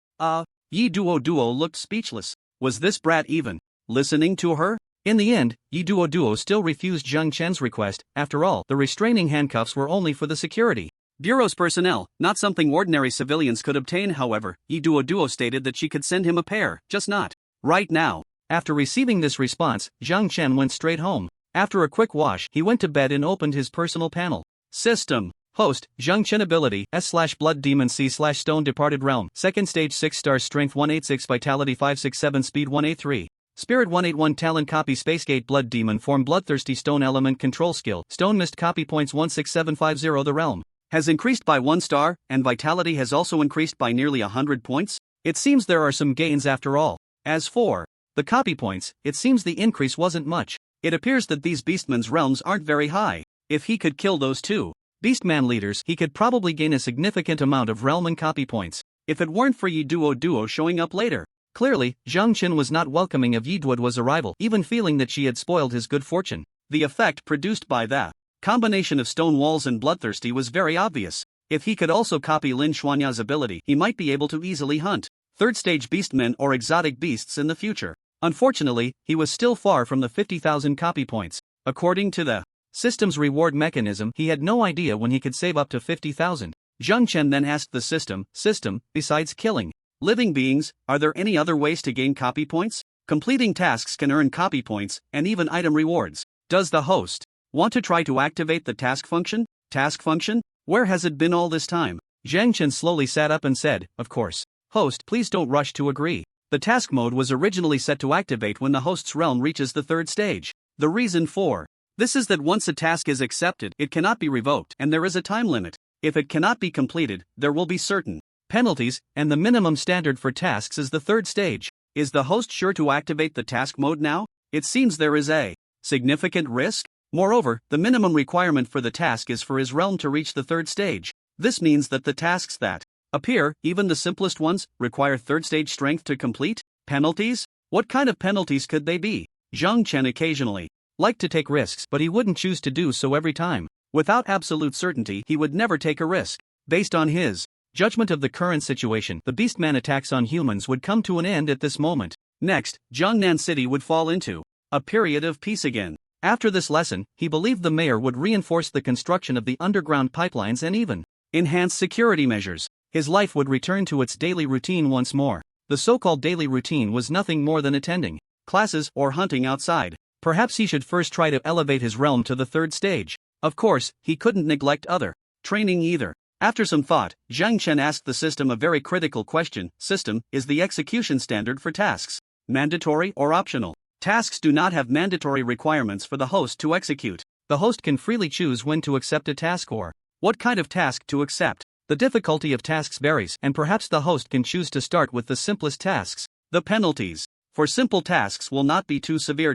Yi Duo looked speechless. Was this brat even listening to her? In the end, Yi Duo still refused Zhang Chen's request. After all, the restraining handcuffs were only for the security bureau's personnel, not something ordinary civilians could obtain. However, Yi Duo stated that she could send him a pair, just not right now. After receiving this response, Zhang Chen went straight home. After a quick wash, he went to bed and opened his personal panel. System Host, Zhang Chen ability, S/Blood Demon C/Stone Departed Realm, 2nd stage 6 stars Strength 186 Vitality 567 Speed 183. Spirit 181 Talent Copy Spacegate Blood Demon Form Bloodthirsty Stone Element Control Skill Stone Mist Copy Points 16750. The realm has increased by 1 star, and Vitality has also increased by nearly 100 points. It seems there are some gains after all. As for the copy points, it seems the increase wasn't much. It appears that these Beastman's realms aren't very high. If he could kill those 2 Beastman leaders, he could probably gain a significant amount of realm and copy points. If it weren't for Yi Duo showing up later. Clearly, Zhang Chen was not welcoming of Yi Duo's arrival, even feeling that she had spoiled his good fortune. The effect produced by the combination of stone walls and bloodthirsty was very obvious. If he could also copy Lin Xuanya's ability, he might be able to easily hunt 3rd stage beastmen or exotic beasts in the future. Unfortunately, he was still far from the 50,000 copy points. According to the system's reward mechanism, he had no idea when he could save up to 50,000. Zhang Chen then asked the system, besides killing living beings, are there any other ways to gain copy points? Completing tasks can earn copy points, and even item rewards. Does the host want to try to activate the task function? Task function? Where has it been all this time? Zhang Chen slowly sat up and said, of course. Host, please don't rush to agree. The task mode was originally set to activate when the host's realm reaches the 3rd stage. The reason for this is that once a task is accepted, it cannot be revoked, and there is a time limit. If it cannot be completed, there will be certain penalties, and the minimum standard for tasks is the 3rd stage. Is the host sure to activate the task mode now? It seems there is a significant risk. Moreover, the minimum requirement for the task is for his realm to reach the 3rd stage. This means that the tasks that appear, even the simplest ones, require 3rd stage strength to complete. Penalties? What kind of penalties could they be? Zhang Chen occasionally liked to take risks, but he wouldn't choose to do so every time. Without absolute certainty, he would never take a risk. Based on his judgment of the current situation, the Beastman attacks on humans would come to an end at this moment. Next, Jiangnan City would fall into a period of peace again. After this lesson, he believed the mayor would reinforce the construction of the underground pipelines and even enhance security measures. His life would return to its daily routine once more. The so-called daily routine was nothing more than attending classes or hunting outside. Perhaps he should first try to elevate his realm to the third stage. Of course, he couldn't neglect other training either. After some thought, Zhang Chen asked the system a very critical question. System, is the execution standard for tasks mandatory or optional? Tasks do not have mandatory requirements for the host to execute. The host can freely choose when to accept a task or what kind of task to accept. The difficulty of tasks varies, and perhaps the host can choose to start with the simplest tasks. The penalties for simple tasks will not be too severe.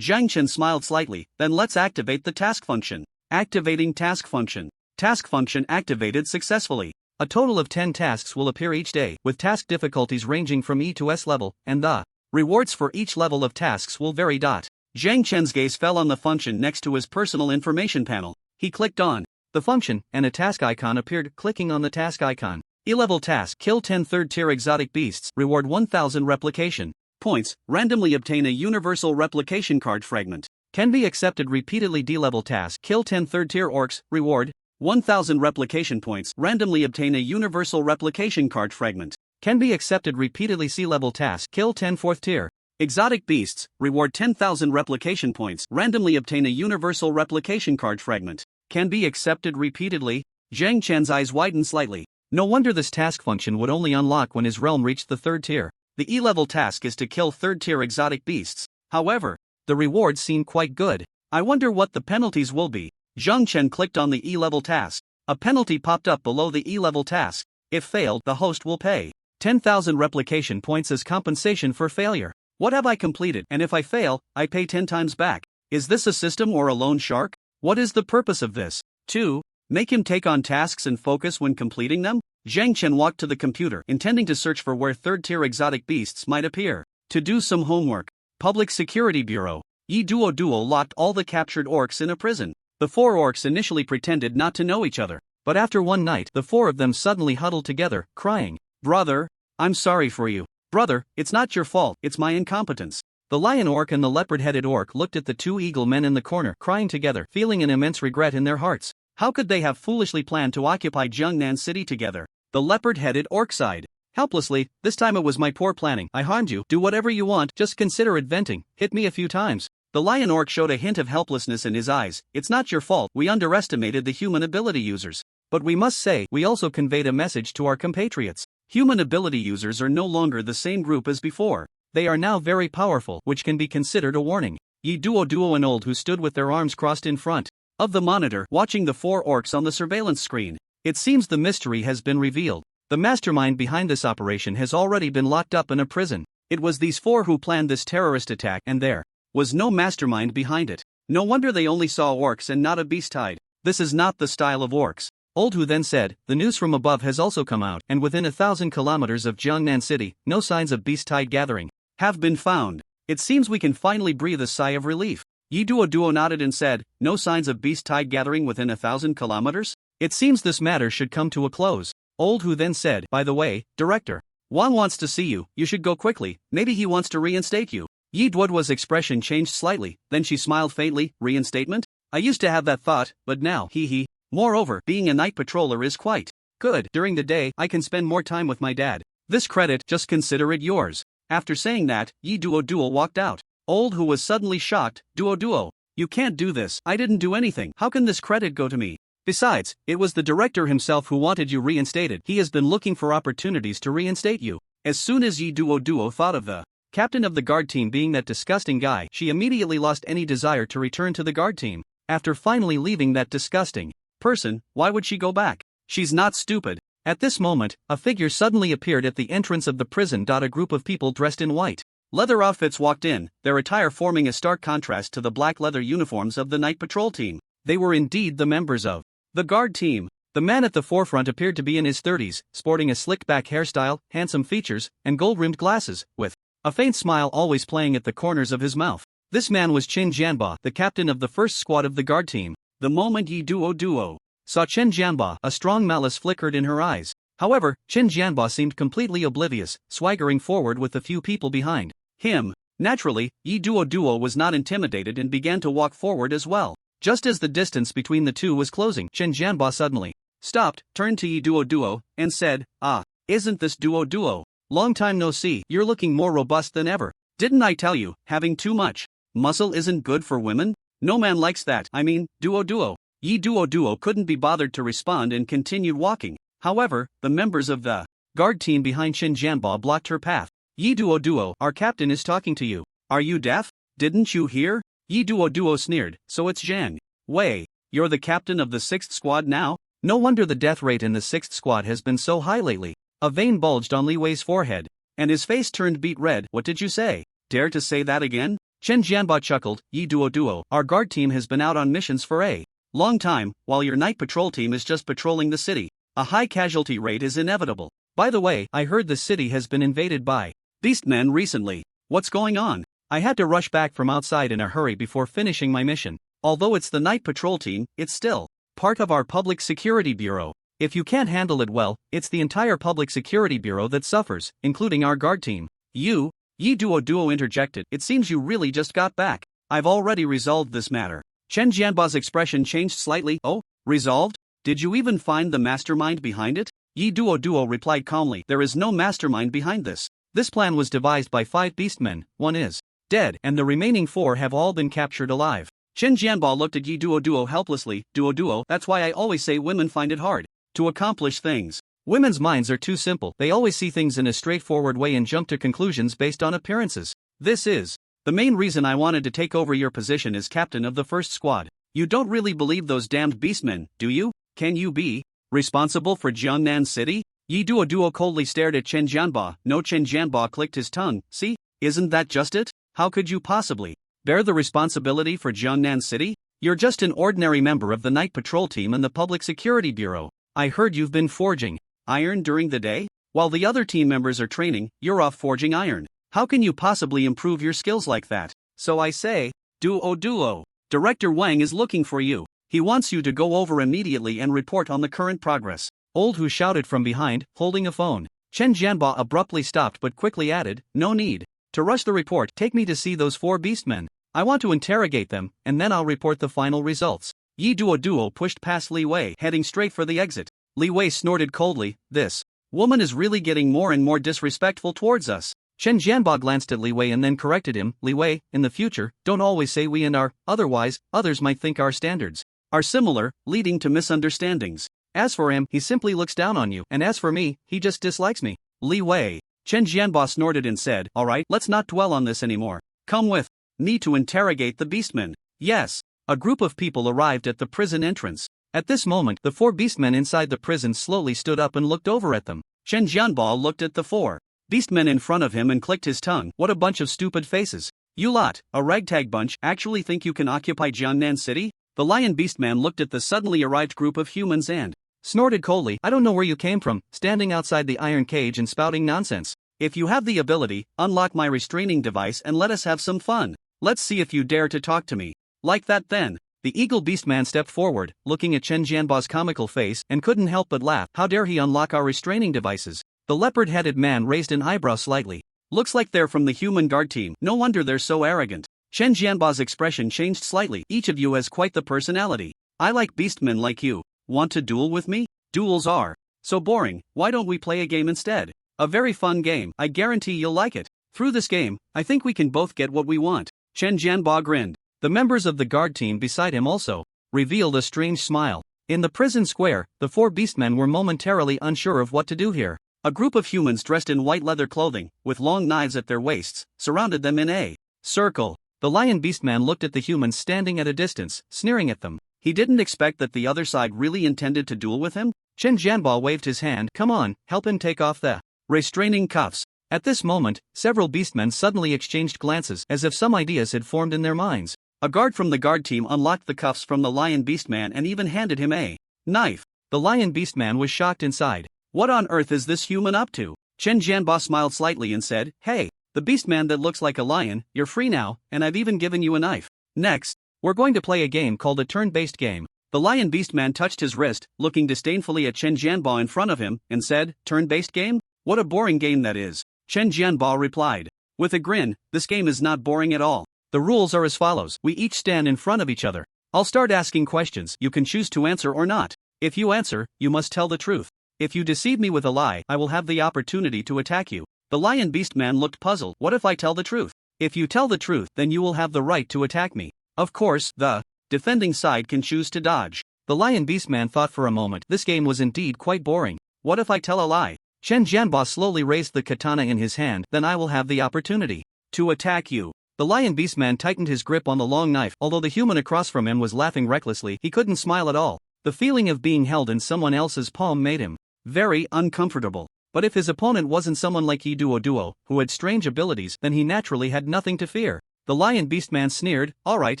Zhang Chen smiled slightly. Then let's activate the task function. Activating task function. Task function activated successfully. A total of 10 tasks will appear each day, with task difficulties ranging from E to S level, and the rewards for each level of tasks will vary. Zhang Chen's gaze fell on the function next to his personal information panel. He clicked on the function, and a task icon appeared. Clicking on the task icon. E-level task: kill 10 third-tier exotic beasts, reward 1000 replication points, randomly obtain a universal replication card fragment. Can be accepted repeatedly. D-level task: kill 10 third-tier orcs, reward 1000 replication points, randomly obtain a universal replication card fragment. Can be accepted repeatedly. C-level task: kill 10 4th-tier exotic beasts, reward 10,000 replication points, randomly obtain a universal replication card fragment. Can be accepted repeatedly. Zhang Chen's eyes widened slightly. No wonder this task function would only unlock when his realm reached the third tier. The E-level task is to kill third-tier exotic beasts. However, the rewards seem quite good. I wonder what the penalties will be. Zhang Chen clicked on the E-level task. A penalty popped up below the E-level task. If failed, the host will pay 10,000 replication points as compensation for failure. What have I completed? And if I fail, I pay 10 times back. Is this a system or a loan shark? What is the purpose of this? 2. Make him take on tasks and focus when completing them? Zhang Chen walked to the computer, intending to search for where third-tier exotic beasts might appear. To do some homework. Public Security Bureau. Yi Duo locked all the captured orcs in a prison. The 4 orcs initially pretended not to know each other, but after one night, the 4 of them suddenly huddled together, crying, "Brother, I'm sorry for you. Brother, it's not your fault, it's my incompetence." The lion orc and the leopard-headed orc looked at the 2 eagle men in the corner, crying together, feeling an immense regret in their hearts. How could they have foolishly planned to occupy Jiangnan City together? The leopard-headed orc sighed helplessly. "This time it was my poor planning. I harmed you. Do whatever you want, just consider it venting. Hit me a few times." The lion orc showed a hint of helplessness in his eyes. "It's not your fault. We underestimated the human ability users. But we must say, we also conveyed a message to our compatriots. Human ability users are no longer the same group as before. They are now very powerful, which can be considered a warning." Yi Duo and Old, who stood with their arms crossed in front of the monitor, watching the 4 orcs on the surveillance screen. It seems the mystery has been revealed. The mastermind behind this operation has already been locked up in a prison. It was these 4 who planned this terrorist attack, and there was no mastermind behind it. No wonder they only saw orcs and not a beast-tide. This is not the style of orcs. Old, who then said, "The news from above has also come out, and within 1,000 kilometers of Jiangnan City, no signs of beast-tide gathering have been found. It seems we can finally breathe a sigh of relief." Yi Duo nodded and said, "No signs of beast-tide gathering within 1,000 kilometers? It seems this matter should come to a close." Old, who then said, "By the way, Director Wang wants to see you. You should go quickly. Maybe he wants to reinstate you." Yi Duo's expression changed slightly, then she smiled faintly. "Reinstatement? I used to have that thought, but now, hee. Moreover, being a night patroller is quite good. During the day, I can spend more time with my dad. This credit, just consider it yours." After saying that, Yi Duo walked out. Old, who was suddenly shocked, Duo, "You can't do this. I didn't do anything. How can this credit go to me? Besides, it was the director himself who wanted you reinstated. He has been looking for opportunities to reinstate you." As soon as Yi Duo thought of the captain of the guard team being that disgusting guy, she immediately lost any desire to return to the guard team. After finally leaving that disgusting person, why would she go back? She's not stupid. At this moment, a figure suddenly appeared at the entrance of the prison. A group of people dressed in white leather outfits walked in, their attire forming a stark contrast to the black leather uniforms of the night patrol team. They were indeed the members of the guard team. The man at the forefront appeared to be in his 30s, sporting a slicked-back hairstyle, handsome features, and gold-rimmed glasses, with a faint smile always playing at the corners of his mouth. This man was Chen Jianba, the captain of the first squad of the guard team. The moment Yi Duo saw Chen Jianba, a strong malice flickered in her eyes. However, Chen Jianba seemed completely oblivious, swaggering forward with a few people behind him. Naturally, Yi Duo was not intimidated and began to walk forward as well. Just as the distance between the two was closing, Chen Jianba suddenly stopped, turned to Yi Duo, and said, "Ah, isn't this Duo? Long time no see, you're looking more robust than ever. Didn't I tell you, having too much Muscle isn't good for women? No man likes that. I mean, duo. Yi Duo couldn't be bothered to respond and continued walking. However, the members of the guard team behind Shin Jianbo blocked her path. Yi Duo, our captain is talking to you. Are you deaf? Didn't you hear? Yi Duo sneered. So it's Zhang Wei. You're the captain of the 6th squad now? No wonder the death rate in the 6th squad has been so high lately. A vein bulged on Li Wei's forehead, and his face turned beet red. What did you say? Dare to say that again? Chen Jianbo chuckled. Yi Duo, our guard team has been out on missions for a long time, while your night patrol team is just patrolling the city. A high casualty rate is inevitable. By the way, I heard the city has been invaded by beastmen recently. What's going on? I had to rush back from outside in a hurry before finishing my mission. Although it's the night patrol team, it's still part of our public security bureau. If you can't handle it well, it's the entire public security bureau that suffers, including our guard team. Yi Duo interjected. It seems you really just got back. I've already resolved this matter. Chen Jianbo's expression changed slightly. Oh, resolved? Did you even find the mastermind behind it? Yi Duo replied calmly. There is no mastermind behind this. This plan was devised by 5 beastmen, 1 is dead, and the remaining 4 have all been captured alive. Chen Jianbo looked at Yi Duo helplessly. Duo, that's why I always say women find it hard to accomplish things. Women's minds are too simple. They always see things in a straightforward way and jump to conclusions based on appearances. This is the main reason I wanted to take over your position as captain of the 1st squad. You don't really believe those damned beastmen, do you? Can you be responsible for Jiangnan City? Yi Duo coldly stared at Chen Jianbo. No, Chen Jianbo clicked his tongue. See, isn't that just it? How could you possibly bear the responsibility for Jiangnan City? You're just an ordinary member of the night patrol team and the public security bureau. I heard you've been forging iron during the day? While the other team members are training, you're off forging iron. How can you possibly improve your skills like that? So I say, Duo, Director Wang is looking for you. He wants you to go over immediately and report on the current progress. Old Hu shouted from behind, holding a phone. Chen Jianbo abruptly stopped but quickly added, no need to rush the report. Take me to see those 4 beastmen. I want to interrogate them, and then I'll report the final results. Yi Duo pushed past Li Wei, heading straight for the exit. Li Wei snorted coldly. This woman is really getting more and more disrespectful towards us. Chen Jianbo glanced at Li Wei and then corrected him. Li Wei, in the future, don't always say we and our, otherwise, others might think our standards are similar, leading to misunderstandings. As for him, he simply looks down on you, and as for me, he just dislikes me. Li Wei. Chen Jianbo snorted and said, alright, let's not dwell on this anymore. Come with me to interrogate the beastmen. Yes. A group of people arrived at the prison entrance. At this moment, the 4 beastmen inside the prison slowly stood up and looked over at them. Chen Jianbo looked at the 4 beastmen in front of him and clicked his tongue. What a bunch of stupid faces. You lot, a ragtag bunch, actually think you can occupy Jiangnan City? The lion beastman looked at the suddenly arrived group of humans and snorted coldly. I don't know where you came from, standing outside the iron cage and spouting nonsense. If you have the ability, unlock my restraining device and let us have some fun. Let's see if you dare to talk to me like that then. The eagle beastman stepped forward, looking at Chen Jianbo's comical face, and couldn't help but laugh. How dare he unlock our restraining devices? The leopard-headed man raised an eyebrow slightly. Looks like they're from the human guard team. No wonder they're so arrogant. Chen Jianbo's expression changed slightly. Each of you has quite the personality. I like beastmen like you. Want to duel with me? Duels are so boring. Why don't we play a game instead? A very fun game. I guarantee you'll like it. Through this game, I think we can both get what we want. Chen Jianbo grinned. The members of the guard team beside him also revealed a strange smile. In the prison square, the 4 beastmen were momentarily unsure of what to do here. A group of humans dressed in white leather clothing, with long knives at their waists, surrounded them in a circle. The lion beastman looked at the humans standing at a distance, sneering at them. He didn't expect that the other side really intended to duel with him. Chen Jianbo waved his hand. Come on, help him take off the restraining cuffs. At this moment, several beastmen suddenly exchanged glances as if some ideas had formed in their minds. A guard from the guard team unlocked the cuffs from the lion beastman and even handed him a knife. The lion beastman was shocked inside. What on earth is this human up to? Chen Jianbo smiled slightly and said, hey, the beastman that looks like a lion, you're free now, and I've even given you a knife. Next, we're going to play a game called a turn-based game. The lion beastman touched his wrist, looking disdainfully at Chen Jianbo in front of him, and said, turn-based game? What a boring game that is. Chen Jianbo replied. With a grin, this game is not boring at all. The rules are as follows. We each stand in front of each other. I'll start asking questions. You can choose to answer or not. If you answer, you must tell the truth. If you deceive me with a lie, I will have the opportunity to attack you. The lion beastman looked puzzled. What if I tell the truth? If you tell the truth, then you will have the right to attack me. Of course, the defending side can choose to dodge. The Lion Beastman thought for a moment. This game was indeed quite boring. What if I tell a lie? Chen Jianbo slowly raised the katana in his hand. Then I will have the opportunity to attack you. The Lion Beastman tightened his grip on the long knife. Although the human across from him was laughing recklessly, he couldn't smile at all. The feeling of being held in someone else's palm made him very uncomfortable. But if his opponent wasn't someone like Duo, who had strange abilities, then he naturally had nothing to fear. The Lion Beastman sneered, "Alright,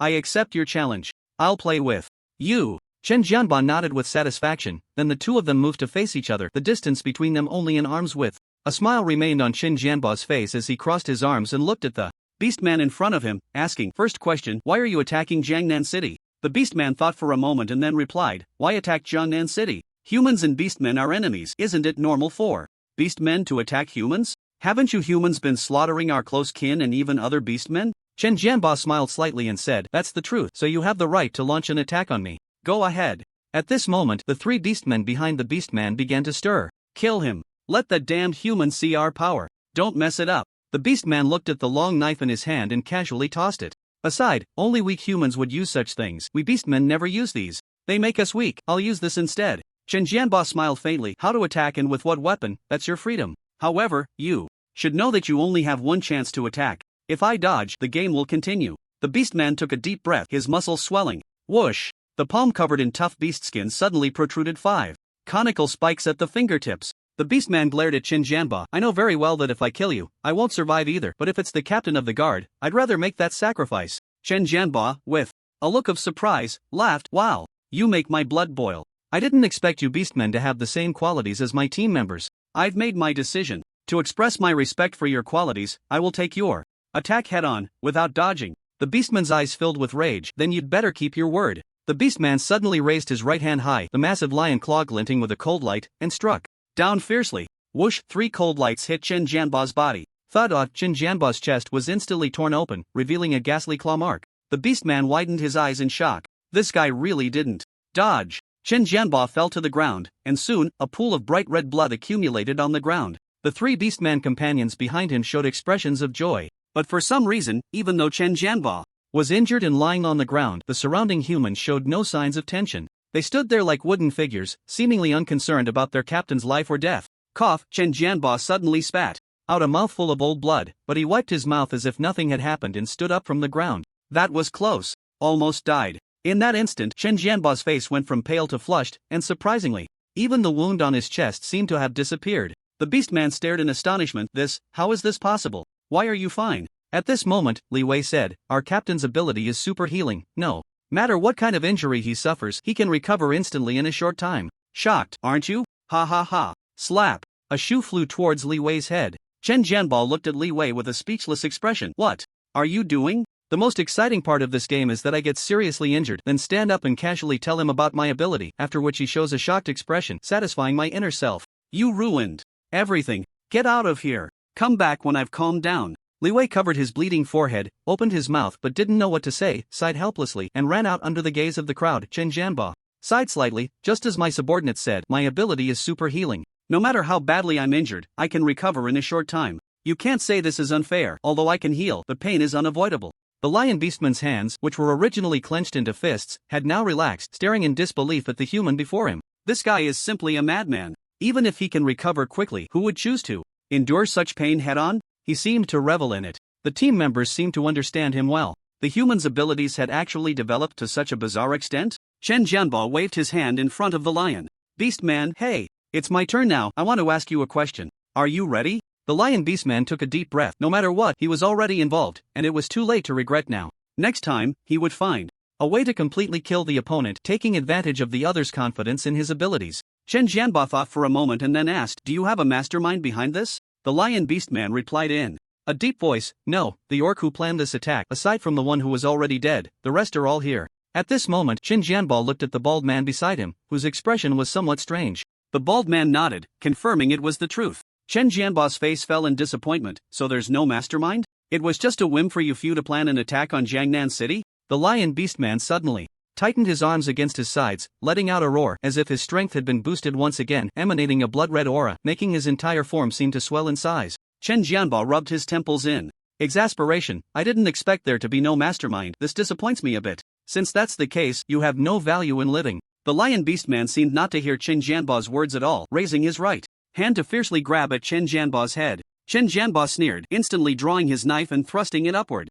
I accept your challenge. I'll play with you." Chen Jianbo nodded with satisfaction. Then the two of them moved to face each other, the distance between them only an arm's width. A smile remained on Chen Jianbo's face as he crossed his arms and looked at the Beastman in front of him, asking, "First question, why are you attacking Jiangnan City?" The Beastman thought for a moment and then replied, "Why attack Jiangnan City? Humans and beastmen are enemies. Isn't it normal for beastmen to attack humans? Haven't you humans been slaughtering our close kin and even other beastmen?" Chen Jianbo smiled slightly and said, "That's the truth, so you have the right to launch an attack on me. Go ahead." At this moment, the three beastmen behind the Beastman began to stir. "Kill him. Let that damned human see our power. Don't mess it up." The Beastman looked at the long knife in his hand and casually tossed it aside. "Only weak humans would use such things. We beastmen never use these. They make us weak. I'll use this instead." Chen Jianbo smiled faintly. "How to attack and with what weapon, that's your freedom. However, you should know that you only have one chance to attack. If I dodge, the game will continue." The Beastman took a deep breath, his muscles swelling. Whoosh! The palm covered in tough beast skin suddenly protruded 5 conical spikes at the fingertips. The Beastman glared at Chen Jianbo. "I know very well that if I kill you, I won't survive either, but if it's the captain of the guard, I'd rather make that sacrifice." Chen Jianbo, with a look of surprise, laughed. "Wow, you make my blood boil. I didn't expect you beastmen to have the same qualities as my team members. I've made my decision. To express my respect for your qualities, I will take your attack head-on, without dodging." The Beastman's eyes filled with rage. "Then you'd better keep your word." The Beastman suddenly raised his right hand high, the massive lion claw glinting with a cold light, and struck down fiercely. Whoosh! 3 cold lights hit Chen Jianbo's body. Thud! Chen Jianbo's chest was instantly torn open, revealing a ghastly claw mark. The Beastman widened his eyes in shock. This guy really didn't dodge. Chen Jianbo fell to the ground, and soon, a pool of bright red blood accumulated on the ground. The 3 Beastman companions behind him showed expressions of joy. But for some reason, even though Chen Jianbo was injured and lying on the ground, the surrounding humans showed no signs of tension. They stood there like wooden figures, seemingly unconcerned about their captain's life or death. Cough! Chen Jianbo suddenly spat out a mouthful of old blood, but he wiped his mouth as if nothing had happened and stood up from the ground. That was close. Almost died. In that instant, Chen Jianbo's face went from pale to flushed, and surprisingly, even the wound on his chest seemed to have disappeared. The Beastman stared in astonishment. How is this possible? Why are you fine?" At this moment, Li Wei said, "Our captain's ability is super healing. No matter what kind of injury he suffers, he can recover instantly in a short time." "Shocked, aren't you? Ha ha ha." Slap! A shoe flew towards Li Wei's head. Chen Jianbo looked at Li Wei with a speechless expression. "What are you doing? The most exciting part of this game is that I get seriously injured, then stand up and casually tell him about my ability, after which he shows a shocked expression, satisfying my inner self. You ruined everything. Get out of here. Come back when I've calmed down." Li Wei covered his bleeding forehead, opened his mouth but didn't know what to say, sighed helplessly, and ran out under the gaze of the crowd. Chen Jianbo sighed slightly. "Just as my subordinate said, my ability is super healing. No matter how badly I'm injured, I can recover in a short time. You can't say this is unfair. Although I can heal, the pain is unavoidable." The Lion Beastman's hands, which were originally clenched into fists, had now relaxed, staring in disbelief at the human before him. This guy is simply a madman. Even if he can recover quickly, who would choose to endure such pain head-on? He seemed to revel in it. The team members seemed to understand him well. The human's abilities had actually developed to such a bizarre extent? Chen Jianbo waved his hand in front of the lion. "Beastman, hey, it's my turn now. I want to ask you a question. Are you ready?" The Lion Beastman took a deep breath. No matter what, he was already involved, and it was too late to regret now. Next time, he would find a way to completely kill the opponent, taking advantage of the other's confidence in his abilities. Chen Jianbo thought for a moment and then asked, "Do you have a mastermind behind this?" The Lion Beastman replied in a deep voice, "No, the orc who planned this attack, aside from the one who was already dead, the rest are all here." At this moment, Chen Jianbo looked at the bald man beside him, whose expression was somewhat strange. The bald man nodded, confirming it was the truth. Chen Jianbo's face fell in disappointment. "So there's no mastermind? It was just a whim for you few to plan an attack on Jiangnan City?" The Lion Beastman suddenly tightened his arms against his sides, letting out a roar as if his strength had been boosted once again, emanating a blood-red aura, making his entire form seem to swell in size. Chen Jianbo rubbed his temples in Exasperation, I didn't expect there to be no mastermind. This disappoints me a bit. Since that's the case, you have no value in living. The lion beast man seemed not to hear Chen Jianbao's words at all, raising his right hand to fiercely grab at Chen Jianbao's head. Chen Jianbao sneered, instantly drawing his knife and thrusting it upward.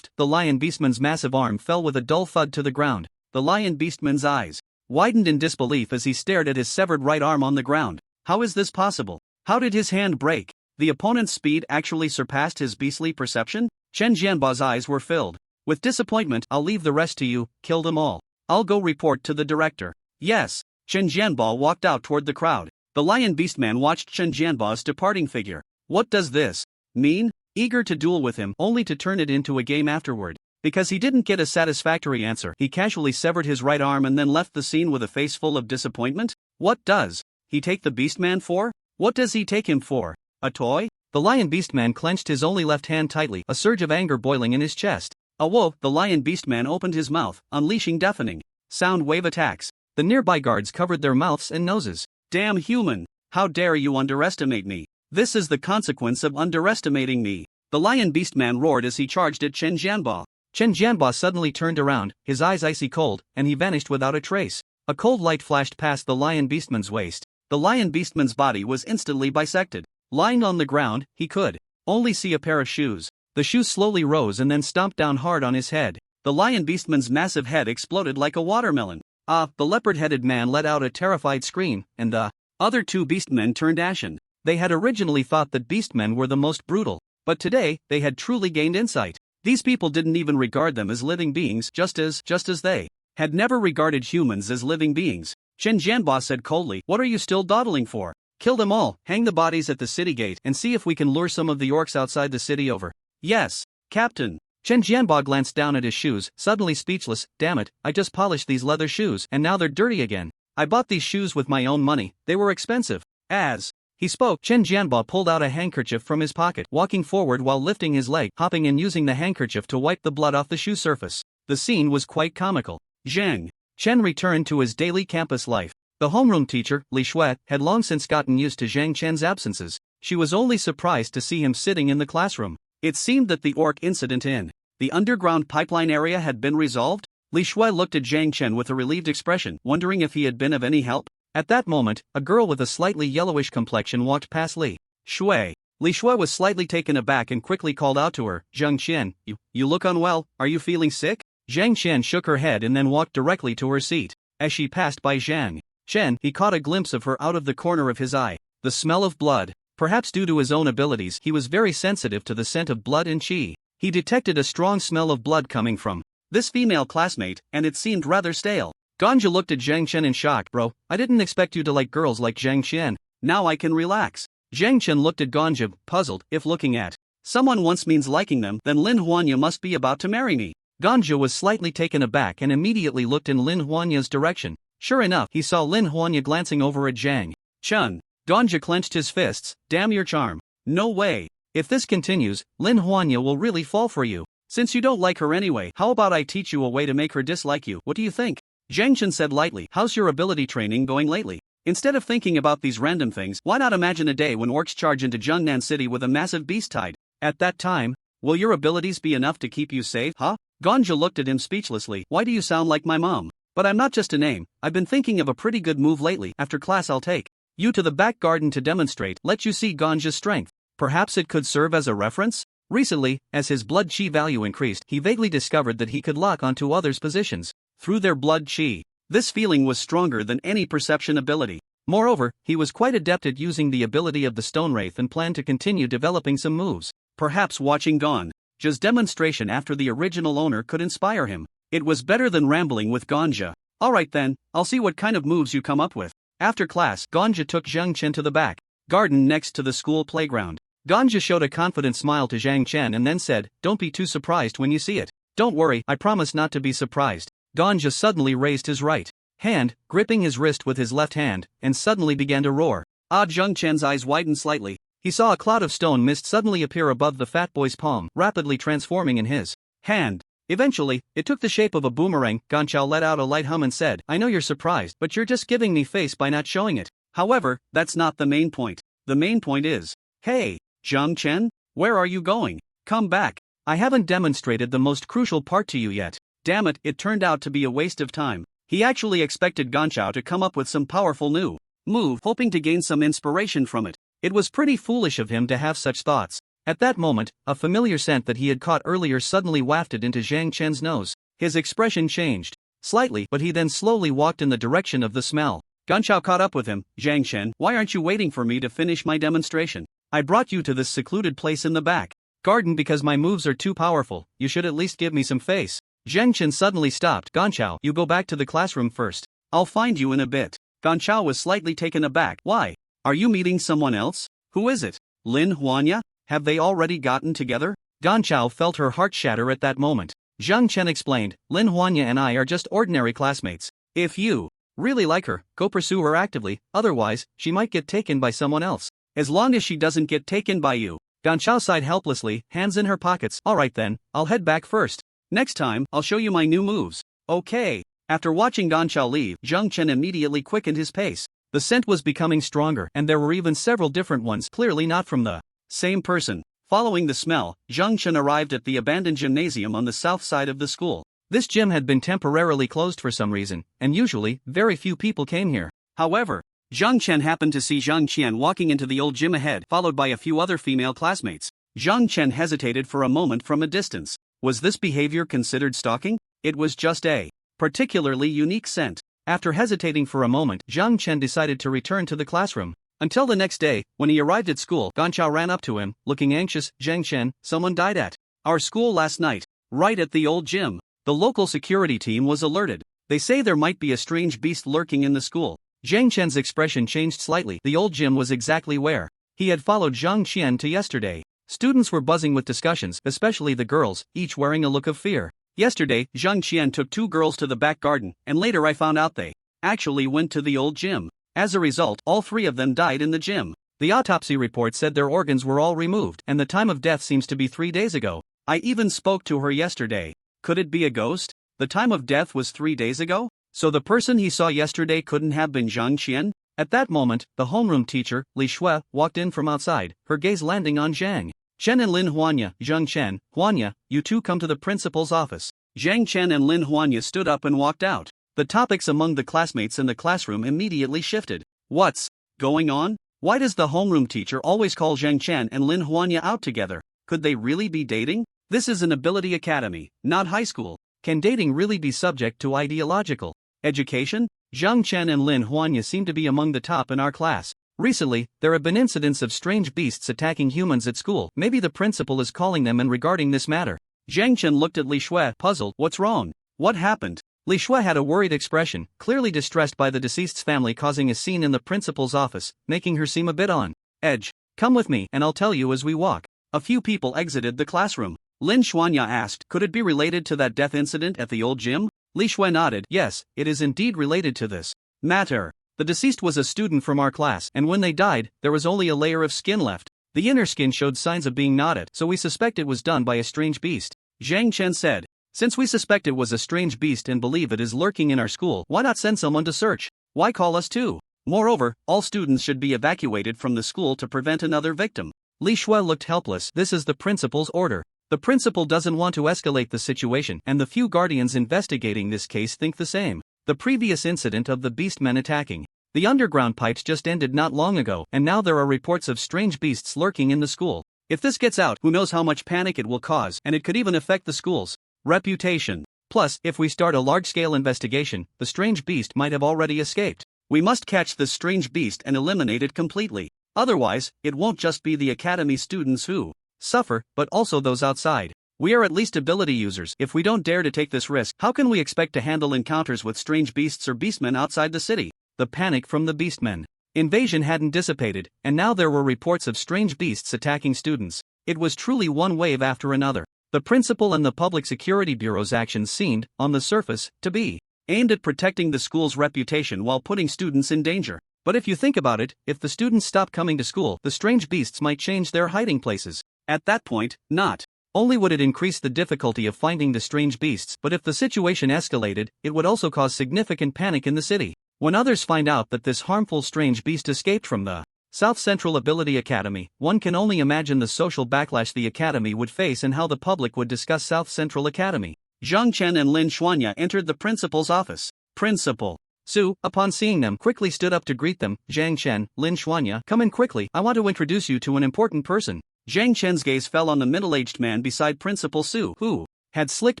The lion beastman's massive arm fell with a dull thud to the ground. The lion beastman's eyes widened in disbelief as he stared at his severed right arm on the ground. How is this possible? How did his hand break? The opponent's speed actually surpassed his beastly perception? Chen Jianbao's eyes were filled with disappointment. I'll leave the rest to you, kill them all. I'll go report to the director. Yes. Chen Jianbao walked out toward the crowd. The lion beastman watched Chen Jianbao's departing figure. What does this mean? Eager to duel with him, only to turn it into a game afterward. Because he didn't get a satisfactory answer, he casually severed his right arm and then left the scene with a face full of disappointment. What does he take the beastman for? What does he take him for? A toy? The lion beastman clenched his only left hand tightly, a surge of anger boiling in his chest. Awoke, the lion beastman opened his mouth, unleashing deafening sound wave attacks. The nearby guards covered their mouths and noses. Damn human! How dare you underestimate me? This is the consequence of underestimating me. The lion beastman roared as he charged at Chen Jianbao. Chen Jianbao suddenly turned around, his eyes icy cold, and he vanished without a trace. A cold light flashed past the lion beastman's waist. The lion beastman's body was instantly bisected. Lying on the ground, he could only see a pair of shoes. The shoes slowly rose and then stomped down hard on his head. The lion beastman's massive head exploded like a watermelon. The leopard-headed man let out a terrified scream, and the other two beastmen turned ashen. They had originally thought that beastmen were the most brutal, but today, they had truly gained insight. These people didn't even regard them as living beings, just as they had never regarded humans as living beings. Chen Jianbao said coldly, "What are you still dawdling for? Kill them all, hang the bodies at the city gate, and see if we can lure some of the orcs outside the city over." "Yes, Captain." Chen Jianbao glanced down at his shoes, suddenly speechless. Damn it, I just polished these leather shoes and now they're dirty again. I bought these shoes with my own money, they were expensive. As he spoke, Chen Jianbao pulled out a handkerchief from his pocket, walking forward while lifting his leg, hopping and using the handkerchief to wipe the blood off the shoe surface. The scene was quite comical. Zhang Chen returned to his daily campus life. The homeroom teacher, Li Shui, had long since gotten used to Zhang Chen's absences. She was only surprised to see him sitting in the classroom. It seemed that the orc incident in the underground pipeline area had been resolved. Li Shui looked at Zhang Chen with a relieved expression, wondering if he had been of any help. At that moment, a girl with a slightly yellowish complexion walked past Li Shui. Li Shui was slightly taken aback and quickly called out to her, "Zhang Chen, you look unwell, are you feeling sick?" Zhang Chen shook her head and then walked directly to her seat. As she passed by Zhang Chen, he caught a glimpse of her out of the corner of his eye. The smell of blood. Perhaps due to his own abilities, he was very sensitive to the scent of blood and qi. He detected a strong smell of blood coming from this female classmate, and it seemed rather stale. Ganja looked at Zhang Chen in shock. "Bro, I didn't expect you to like girls like Zhang Chen. Now I can relax." Zhang Chen looked at Ganja, puzzled. If looking at someone once means liking them, then Lin Huanya must be about to marry me. Ganja was slightly taken aback and immediately looked in Lin Huanya's direction. Sure enough, he saw Lin Huanya glancing over at Zhang Chen. Ganja clenched his fists. "Damn your charm. No way. If this continues, Lin Huanya will really fall for you. Since you don't like her anyway, how about I teach you a way to make her dislike you? What do you think?" Zhang Chen said lightly, "How's your ability training going lately? Instead of thinking about these random things, why not imagine a day when orcs charge into Zhengnan City with a massive beast tide? At that time, will your abilities be enough to keep you safe, huh?" Ganja looked at him speechlessly. "Why do you sound like my mom? But I'm not just a name. I've been thinking of a pretty good move lately. After class I'll take you to the back garden to demonstrate, let you see Ganja's strength. Perhaps it could serve as a reference?" Recently, as his blood chi value increased, he vaguely discovered that he could lock onto others' positions through their blood chi. This feeling was stronger than any perception ability. Moreover, he was quite adept at using the ability of the Stone Wraith and planned to continue developing some moves. Perhaps watching Ganja's demonstration after the original owner could inspire him. It was better than rambling with Ganja. "Alright then, I'll see what kind of moves you come up with." After class, Ganja took Zhang Chen to the back garden next to the school playground. Ganja showed a confident smile to Zhang Chen and then said, "Don't be too surprised when you see it." "Don't worry, I promise not to be surprised." Ganja suddenly raised his right hand, gripping his wrist with his left hand, and suddenly began to roar. Zhang Chen's eyes widened slightly. He saw a cloud of stone mist suddenly appear above the fat boy's palm, rapidly transforming in his hand. Eventually, it took the shape of a boomerang. Ganchao let out a light hum and said, "I know you're surprised, but you're just giving me face by not showing it. However, that's not the main point. The main point is, hey, Zhang Chen, where are you going? Come back." I haven't demonstrated the most crucial part to you yet. Damn it, it turned out to be a waste of time. He actually expected Ganchao to come up with some powerful new move, hoping to gain some inspiration from it. It was pretty foolish of him to have such thoughts. At that moment, a familiar scent that he had caught earlier suddenly wafted into Zhang Chen's nose. His expression changed slightly, but he then slowly walked in the direction of the smell. Ganchao caught up with him. Zhang Chen, why aren't you waiting for me to finish my demonstration? I brought you to this secluded place in the back garden because my moves are too powerful. You should at least give me some face. Zhang Chen suddenly stopped. Ganchao, you go back to the classroom first. I'll find you in a bit. Ganchao was slightly taken aback. Why? Are you meeting someone else? Who is it? Lin Huanya? Have they already gotten together? Ganchao felt her heart shatter at that moment. Zhang Chen explained, Lin Huanya and I are just ordinary classmates. If you really like her, go pursue her actively, otherwise, she might get taken by someone else. As long as she doesn't get taken by you. Ganchao sighed helplessly, hands in her pockets. Alright then, I'll head back first. Next time, I'll show you my new moves. Okay. After watching Ganchao leave, Zhang Chen immediately quickened his pace. The scent was becoming stronger, and there were even several different ones, clearly not from the same person. Following the smell, Zhang Chen arrived at the abandoned gymnasium on the south side of the school. This gym had been temporarily closed for some reason, and usually, very few people came here. However, Zhang Chen happened to see Zhang Qian walking into the old gym ahead, followed by a few other female classmates. Zhang Chen hesitated for a moment from a distance. Was this behavior considered stalking? It was just a particularly unique scent. After hesitating for a moment, Zhang Chen decided to return to the classroom. Until the next day, when he arrived at school, Ganchao ran up to him, looking anxious. Zhang Chen, someone died at our school last night, right at the old gym. The local security team was alerted. They say there might be a strange beast lurking in the school. Zhang Chen's expression changed slightly. The old gym was exactly where he had followed Zhang Qian to yesterday. Students were buzzing with discussions, especially the girls, each wearing a look of fear. Yesterday, Zhang Qian took 2 girls to the back garden, and later I found out they actually went to the old gym. As a result, all 3 of them died in the gym. The autopsy report said their organs were all removed, and the time of death seems to be 3 days ago. I even spoke to her yesterday. Could it be a ghost? The time of death was 3 days ago? So the person he saw yesterday couldn't have been Zhang Qian? At that moment, the homeroom teacher, Li Shui, walked in from outside, her gaze landing on Zhang Chen and Lin Huanya. Zhang Chen, Huanya, you two come to the principal's office. Zhang Chen and Lin Huanya stood up and walked out. The topics among the classmates in the classroom immediately shifted. What's going on? Why does the homeroom teacher always call Zhang Chen and Lin Huanya out together? Could they really be dating? This is an ability academy, not high school. Can dating really be subject to ideological education? Zhang Chen and Lin Huanya seem to be among the top in our class. Recently, there have been incidents of strange beasts attacking humans at school. Maybe the principal is calling them in regarding this matter. Zhang Chen looked at Li Shui, puzzled. What's wrong? What happened? Li Shui had a worried expression, clearly distressed by the deceased's family causing a scene in the principal's office, making her seem a bit on edge. Come with me, and I'll tell you as we walk. A few people exited the classroom. Lin Xuanya asked, could it be related to that death incident at the old gym? Li Shui nodded. Yes, it is indeed related to this matter. The deceased was a student from our class, and when they died, there was only a layer of skin left. The inner skin showed signs of being knotted, so we suspect it was done by a strange beast. Zhang Chen said. Since we suspect it was a strange beast and believe it is lurking in our school, why not send someone to search? Why call us too? Moreover, all students should be evacuated from the school to prevent another victim. Li Shui looked helpless. This is the principal's order. The principal doesn't want to escalate the situation, and the few guardians investigating this case think the same. The previous incident of the beastmen attacking the underground pipes just ended not long ago, and now there are reports of strange beasts lurking in the school. If this gets out, who knows how much panic it will cause, and it could even affect the school's reputation. Plus, if we start a large-scale investigation, the strange beast might have already escaped. We must catch this strange beast and eliminate it completely. Otherwise, it won't just be the academy students who suffer, but also those outside. We are at least ability users. If we don't dare to take this risk, how can we expect to handle encounters with strange beasts or beastmen outside the city? The panic from the beastmen invasion hadn't dissipated, and now there were reports of strange beasts attacking students. It was truly one wave after another. The principal and the Public Security Bureau's actions seemed, on the surface, to be aimed at protecting the school's reputation while putting students in danger. But if you think about it, if the students stop coming to school, the strange beasts might change their hiding places. At that point, not only would it increase the difficulty of finding the strange beasts, but if the situation escalated, it would also cause significant panic in the city. When others find out that this harmful strange beast escaped from the South Central Ability Academy. One can only imagine the social backlash the academy would face and how the public would discuss South Central Academy. Zhang Chen and Lin Xuanya entered the principal's office. Principal Su, upon seeing them, quickly stood up to greet them. Zhang Chen, Lin Xuanya, come in quickly, I want to introduce you to an important person. Zhang Chen's gaze fell on the middle-aged man beside Principal Su, who had slicked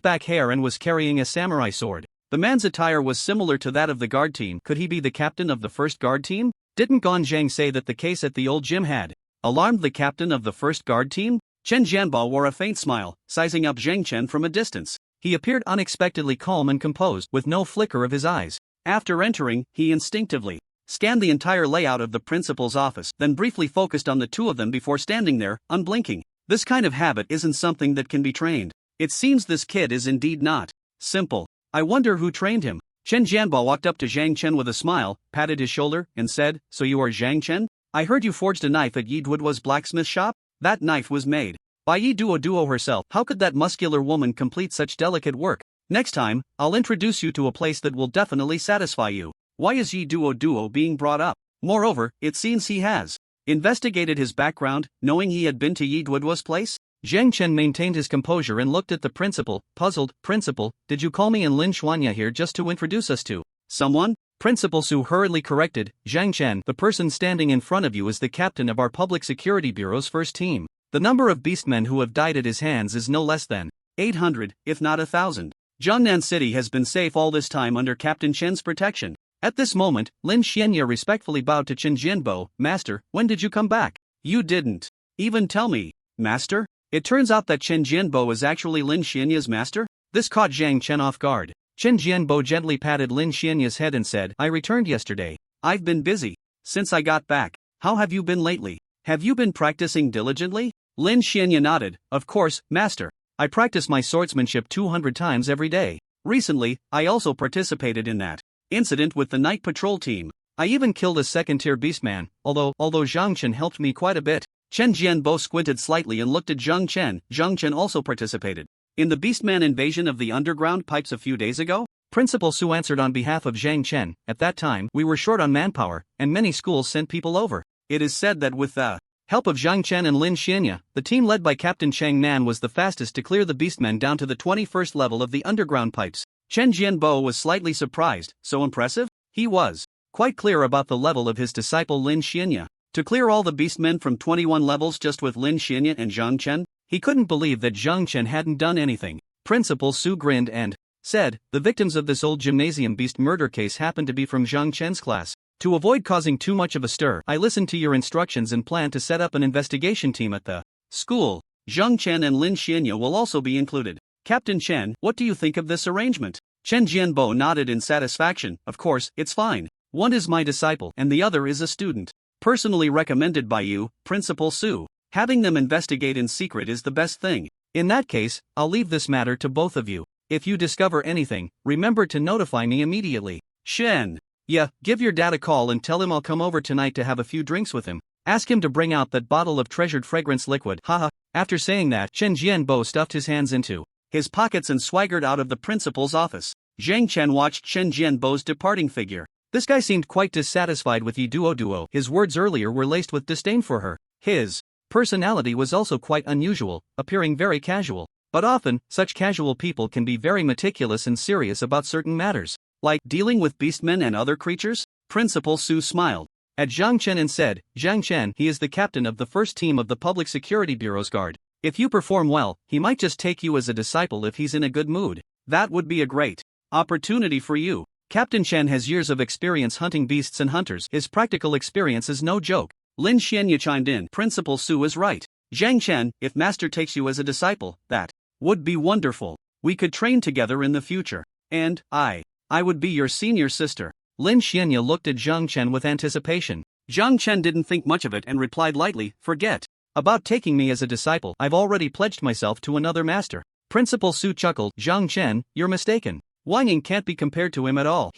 back hair and was carrying a samurai sword. The man's attire was similar to that of the guard team. Could he be the captain of the first guard team? Didn't Gong Zhang say that the case at the old gym had alarmed the captain of the first guard team? Chen Jianbao wore a faint smile, sizing up Zhang Chen from a distance. He appeared unexpectedly calm and composed, with no flicker of his eyes. After entering, he instinctively scanned the entire layout of the principal's office, then briefly focused on the two of them before standing there, unblinking. This kind of habit isn't something that can be trained. It seems this kid is indeed not simple. I wonder who trained him. Chen Jianbao walked up to Zhang Chen with a smile, patted his shoulder, and said, So you are Zhang Chen? I heard you forged a knife at Yi Duoduo's blacksmith shop? That knife was made by Yi Duoduo herself. How could that muscular woman complete such delicate work? Next time, I'll introduce you to a place that will definitely satisfy you. Why is Yi Duoduo being brought up? Moreover, it seems he has investigated his background, knowing he had been to Yi Duoduo's place? Zhang Chen maintained his composure and looked at the principal, puzzled. Principal, did you call me and Lin Xuanya here just to introduce us to someone? Principal Su hurriedly corrected, Zhang Chen, the person standing in front of you is the captain of our Public Security Bureau's first team. The number of beastmen who have died at his hands is no less than 800, if not 1,000. Jiangnan City has been safe all this time under Captain Chen's protection. At this moment, Lin Xianya respectfully bowed to Chen Jianbo. Master, when did you come back? You didn't even tell me. Master? It turns out that Chen Jianbo is actually Lin Xianya's master? This caught Zhang Chen off guard. Chen Jianbo gently patted Lin Xianya's head and said, I returned yesterday. I've been busy since I got back. How have you been lately? Have you been practicing diligently? Lin Xianya nodded. Of course, master. I practice my swordsmanship 200 times every day. Recently, I also participated in that incident with the night patrol team. I even killed a second-tier beastman, although Zhang Chen helped me quite a bit. Chen Jianbo squinted slightly and looked at Zhang Chen. Zhang Chen also participated in the beastman invasion of the underground pipes a few days ago? Principal Su answered on behalf of Zhang Chen. At that time, we were short on manpower, and many schools sent people over. It is said that with the help of Zhang Chen and Lin Xianya, the team led by Captain Chang Nan was the fastest to clear the beastmen down to the 21st level of the underground pipes. Chen Jianbo was slightly surprised. So impressive? He was quite clear about the level of his disciple Lin Xianya. To clear all the beastmen from 21 levels just with Lin Xianya and Zhang Chen? He couldn't believe that Zhang Chen hadn't done anything. Principal Su grinned and said, the victims of this old gymnasium beast murder case happened to be from Zhang Chen's class. To avoid causing too much of a stir, I listened to your instructions and plan to set up an investigation team at the school. Zhang Chen and Lin Xianya will also be included. Captain Chen, what do you think of this arrangement? Chen Jianbo nodded in satisfaction. Of course, it's fine. One is my disciple and the other is a student. Personally recommended by you, Principal Su. Having them investigate in secret is the best thing. In that case, I'll leave this matter to both of you. If you discover anything, remember to notify me immediately. Shen. Yeah, give your dad a call and tell him I'll come over tonight to have a few drinks with him. Ask him to bring out that bottle of treasured fragrance liquid. Haha. After saying that, Chen Jianbo stuffed his hands into his pockets and swaggered out of the principal's office. Zhang Chen watched Chen Jianbo's departing figure. This guy seemed quite dissatisfied with Yi Duoduo. His words earlier were laced with disdain for her. His personality was also quite unusual, appearing very casual. But often, such casual people can be very meticulous and serious about certain matters. Like dealing with beastmen and other creatures? Principal Su smiled at Zhang Chen and said, Zhang Chen, he is the captain of the first team of the Public Security Bureau's guard. If you perform well, he might just take you as a disciple if he's in a good mood. That would be a great opportunity for you. Captain Chen has years of experience hunting beasts and hunters. His practical experience is no joke. Lin Xianya chimed in. Principal Su is right. Zhang Chen, if Master takes you as a disciple, that would be wonderful. We could train together in the future. And, I would be your senior sister. Lin Xianya looked at Zhang Chen with anticipation. Zhang Chen didn't think much of it and replied lightly, forget about taking me as a disciple. I've already pledged myself to another master. Principal Su chuckled. Zhang Chen, you're mistaken. Whining can't be compared to him at all.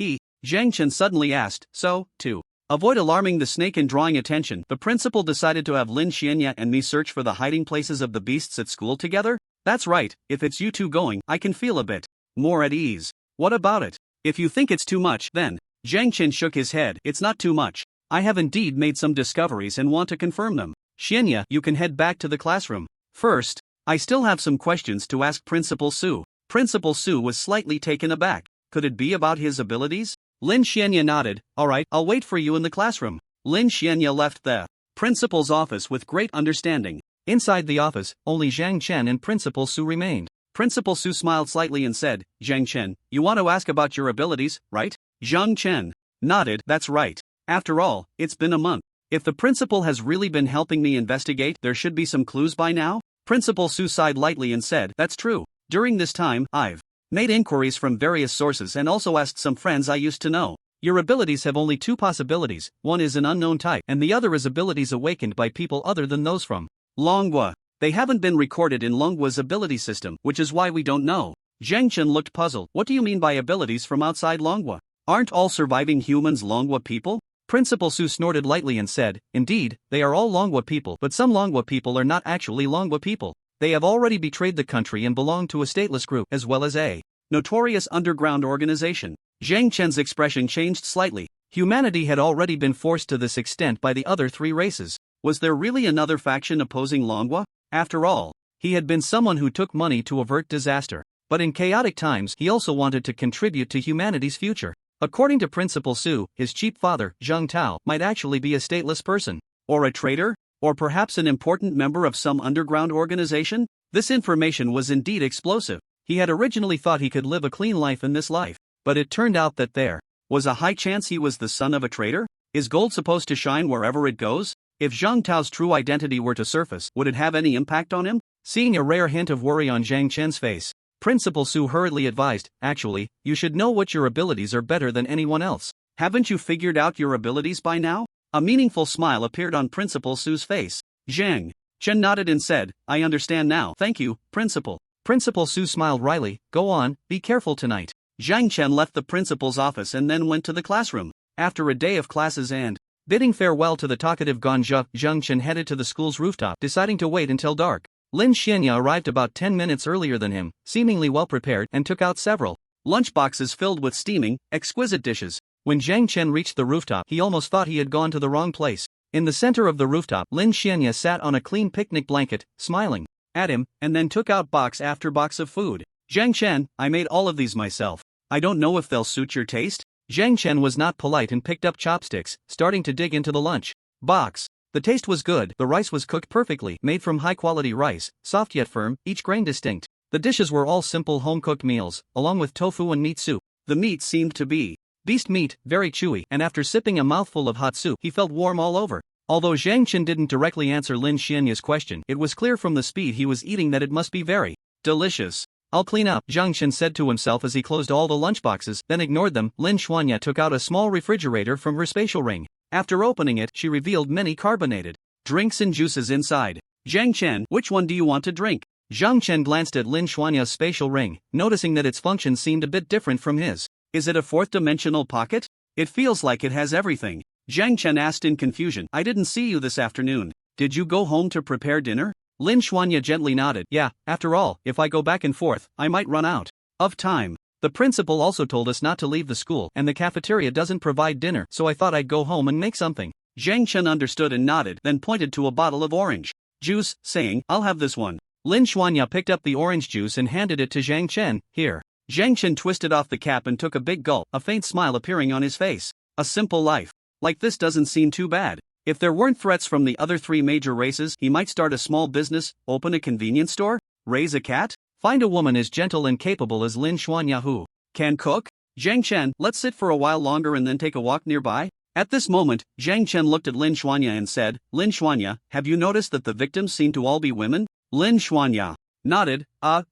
Zhang Chen suddenly asked, so, to avoid alarming the snake and drawing attention, the principal decided to have Lin Xianya and me search for the hiding places of the beasts at school together? That's right, if it's you two going, I can feel a bit more at ease. What about it? If you think it's too much, then. Zhang Chen shook his head. It's not too much. I have indeed made some discoveries and want to confirm them. Xianya, you can head back to the classroom. First, I still have some questions to ask Principal Su. Principal Su was slightly taken aback. Could it be about his abilities? Lin Xianya nodded. Alright, I'll wait for you in the classroom. Lin Xianya left the principal's office with great understanding. Inside the office, only Zhang Chen and Principal Su remained. Principal Su smiled slightly and said, Zhang Chen, you want to ask about your abilities, right? Zhang Chen nodded. That's right. After all, it's been a month. If the principal has really been helping me investigate, there should be some clues by now. Principal Su sighed lightly and said, that's true. During this time, I've made inquiries from various sources and also asked some friends I used to know. Your abilities have only two possibilities, one is an unknown type and the other is abilities awakened by people other than those from Manhwa. They haven't been recorded in Manhwa's ability system, which is why we don't know. Zhang Chen looked puzzled. What do you mean by abilities from outside Manhwa? Aren't all surviving humans Manhwa people? Principal Su snorted lightly and said, indeed, they are all Manhwa people, but some Manhwa people are not actually Manhwa people. They have already betrayed the country and belong to a stateless group as well as a notorious underground organization. Zhang Chen's expression changed slightly. Humanity had already been forced to this extent by the other three races. Was there really another faction opposing Manhwa? After all, he had been someone who took money to avert disaster. But in chaotic times he also wanted to contribute to humanity's future. According to Principal Su, his cheap father, Zheng Tao, might actually be a stateless person. Or a traitor? Or perhaps an important member of some underground organization? This information was indeed explosive. He had originally thought he could live a clean life in this life. But it turned out that there was a high chance he was the son of a traitor? Is gold supposed to shine wherever it goes? If Zheng Tao's true identity were to surface, would it have any impact on him? Seeing a rare hint of worry on Zhang Chen's face, Principal Su hurriedly advised, actually, you should know what your abilities are better than anyone else. Haven't you figured out your abilities by now? A meaningful smile appeared on Principal Su's face. Zhang Chen nodded and said, I understand now. Thank you, Principal. Principal Su smiled wryly. Go on, be careful tonight. Zhang Chen left the principal's office and then went to the classroom. After a day of classes and bidding farewell to the talkative Ganja, Zhang Chen headed to the school's rooftop, deciding to wait until dark. Lin Xianya arrived about 10 minutes earlier than him, seemingly well prepared, and took out several lunchboxes filled with steaming, exquisite dishes. When Zhang Chen reached the rooftop, he almost thought he had gone to the wrong place. In the center of the rooftop, Lin Xianya sat on a clean picnic blanket, smiling at him, and then took out box after box of food. Zhang Chen, I made all of these myself. I don't know if they'll suit your taste. Zhang Chen was not polite and picked up chopsticks, starting to dig into the lunch box. The taste was good, the rice was cooked perfectly, made from high-quality rice, soft yet firm, each grain distinct. The dishes were all simple home-cooked meals, along with tofu and meat soup. The meat seemed to be beast meat, very chewy, and after sipping a mouthful of hot soup, he felt warm all over. Although Zhang Chen didn't directly answer Lin Xianya's question, it was clear from the speed he was eating that it must be very delicious. I'll clean up, Zhang Chen said to himself as he closed all the lunchboxes, then ignored them. Lin Xianya took out a small refrigerator from her spatial ring. After opening it, she revealed many carbonated drinks and juices inside. Zhang Chen, which one do you want to drink? Zhang Chen glanced at Lin Xianya's spatial ring, noticing that its function seemed a bit different from his. Is it a fourth-dimensional pocket? It feels like it has everything. Zhang Chen asked in confusion. I didn't see you this afternoon. Did you go home to prepare dinner? Lin Xianya gently nodded. Yeah, after all, if I go back and forth, I might run out of time. The principal also told us not to leave the school, and the cafeteria doesn't provide dinner, so I thought I'd go home and make something. Zhang Chen understood and nodded, then pointed to a bottle of orange juice, saying, I'll have this one. Lin Xianya picked up the orange juice and handed it to Zhang Chen. Here. Zhang Chen twisted off the cap and took a big gulp, a faint smile appearing on his face. A simple life like this doesn't seem too bad. If there weren't threats from the other three major races, he might start a small business, open a convenience store, raise a cat, find a woman as gentle and capable as Lin Xianya who can cook. Zhang Chen, let's sit for a while longer and then take a walk nearby. At this moment, Zhang Chen looked at Lin Xianya and said, Lin Xianya, have you noticed that the victims seem to all be women? Lin Xianya nodded.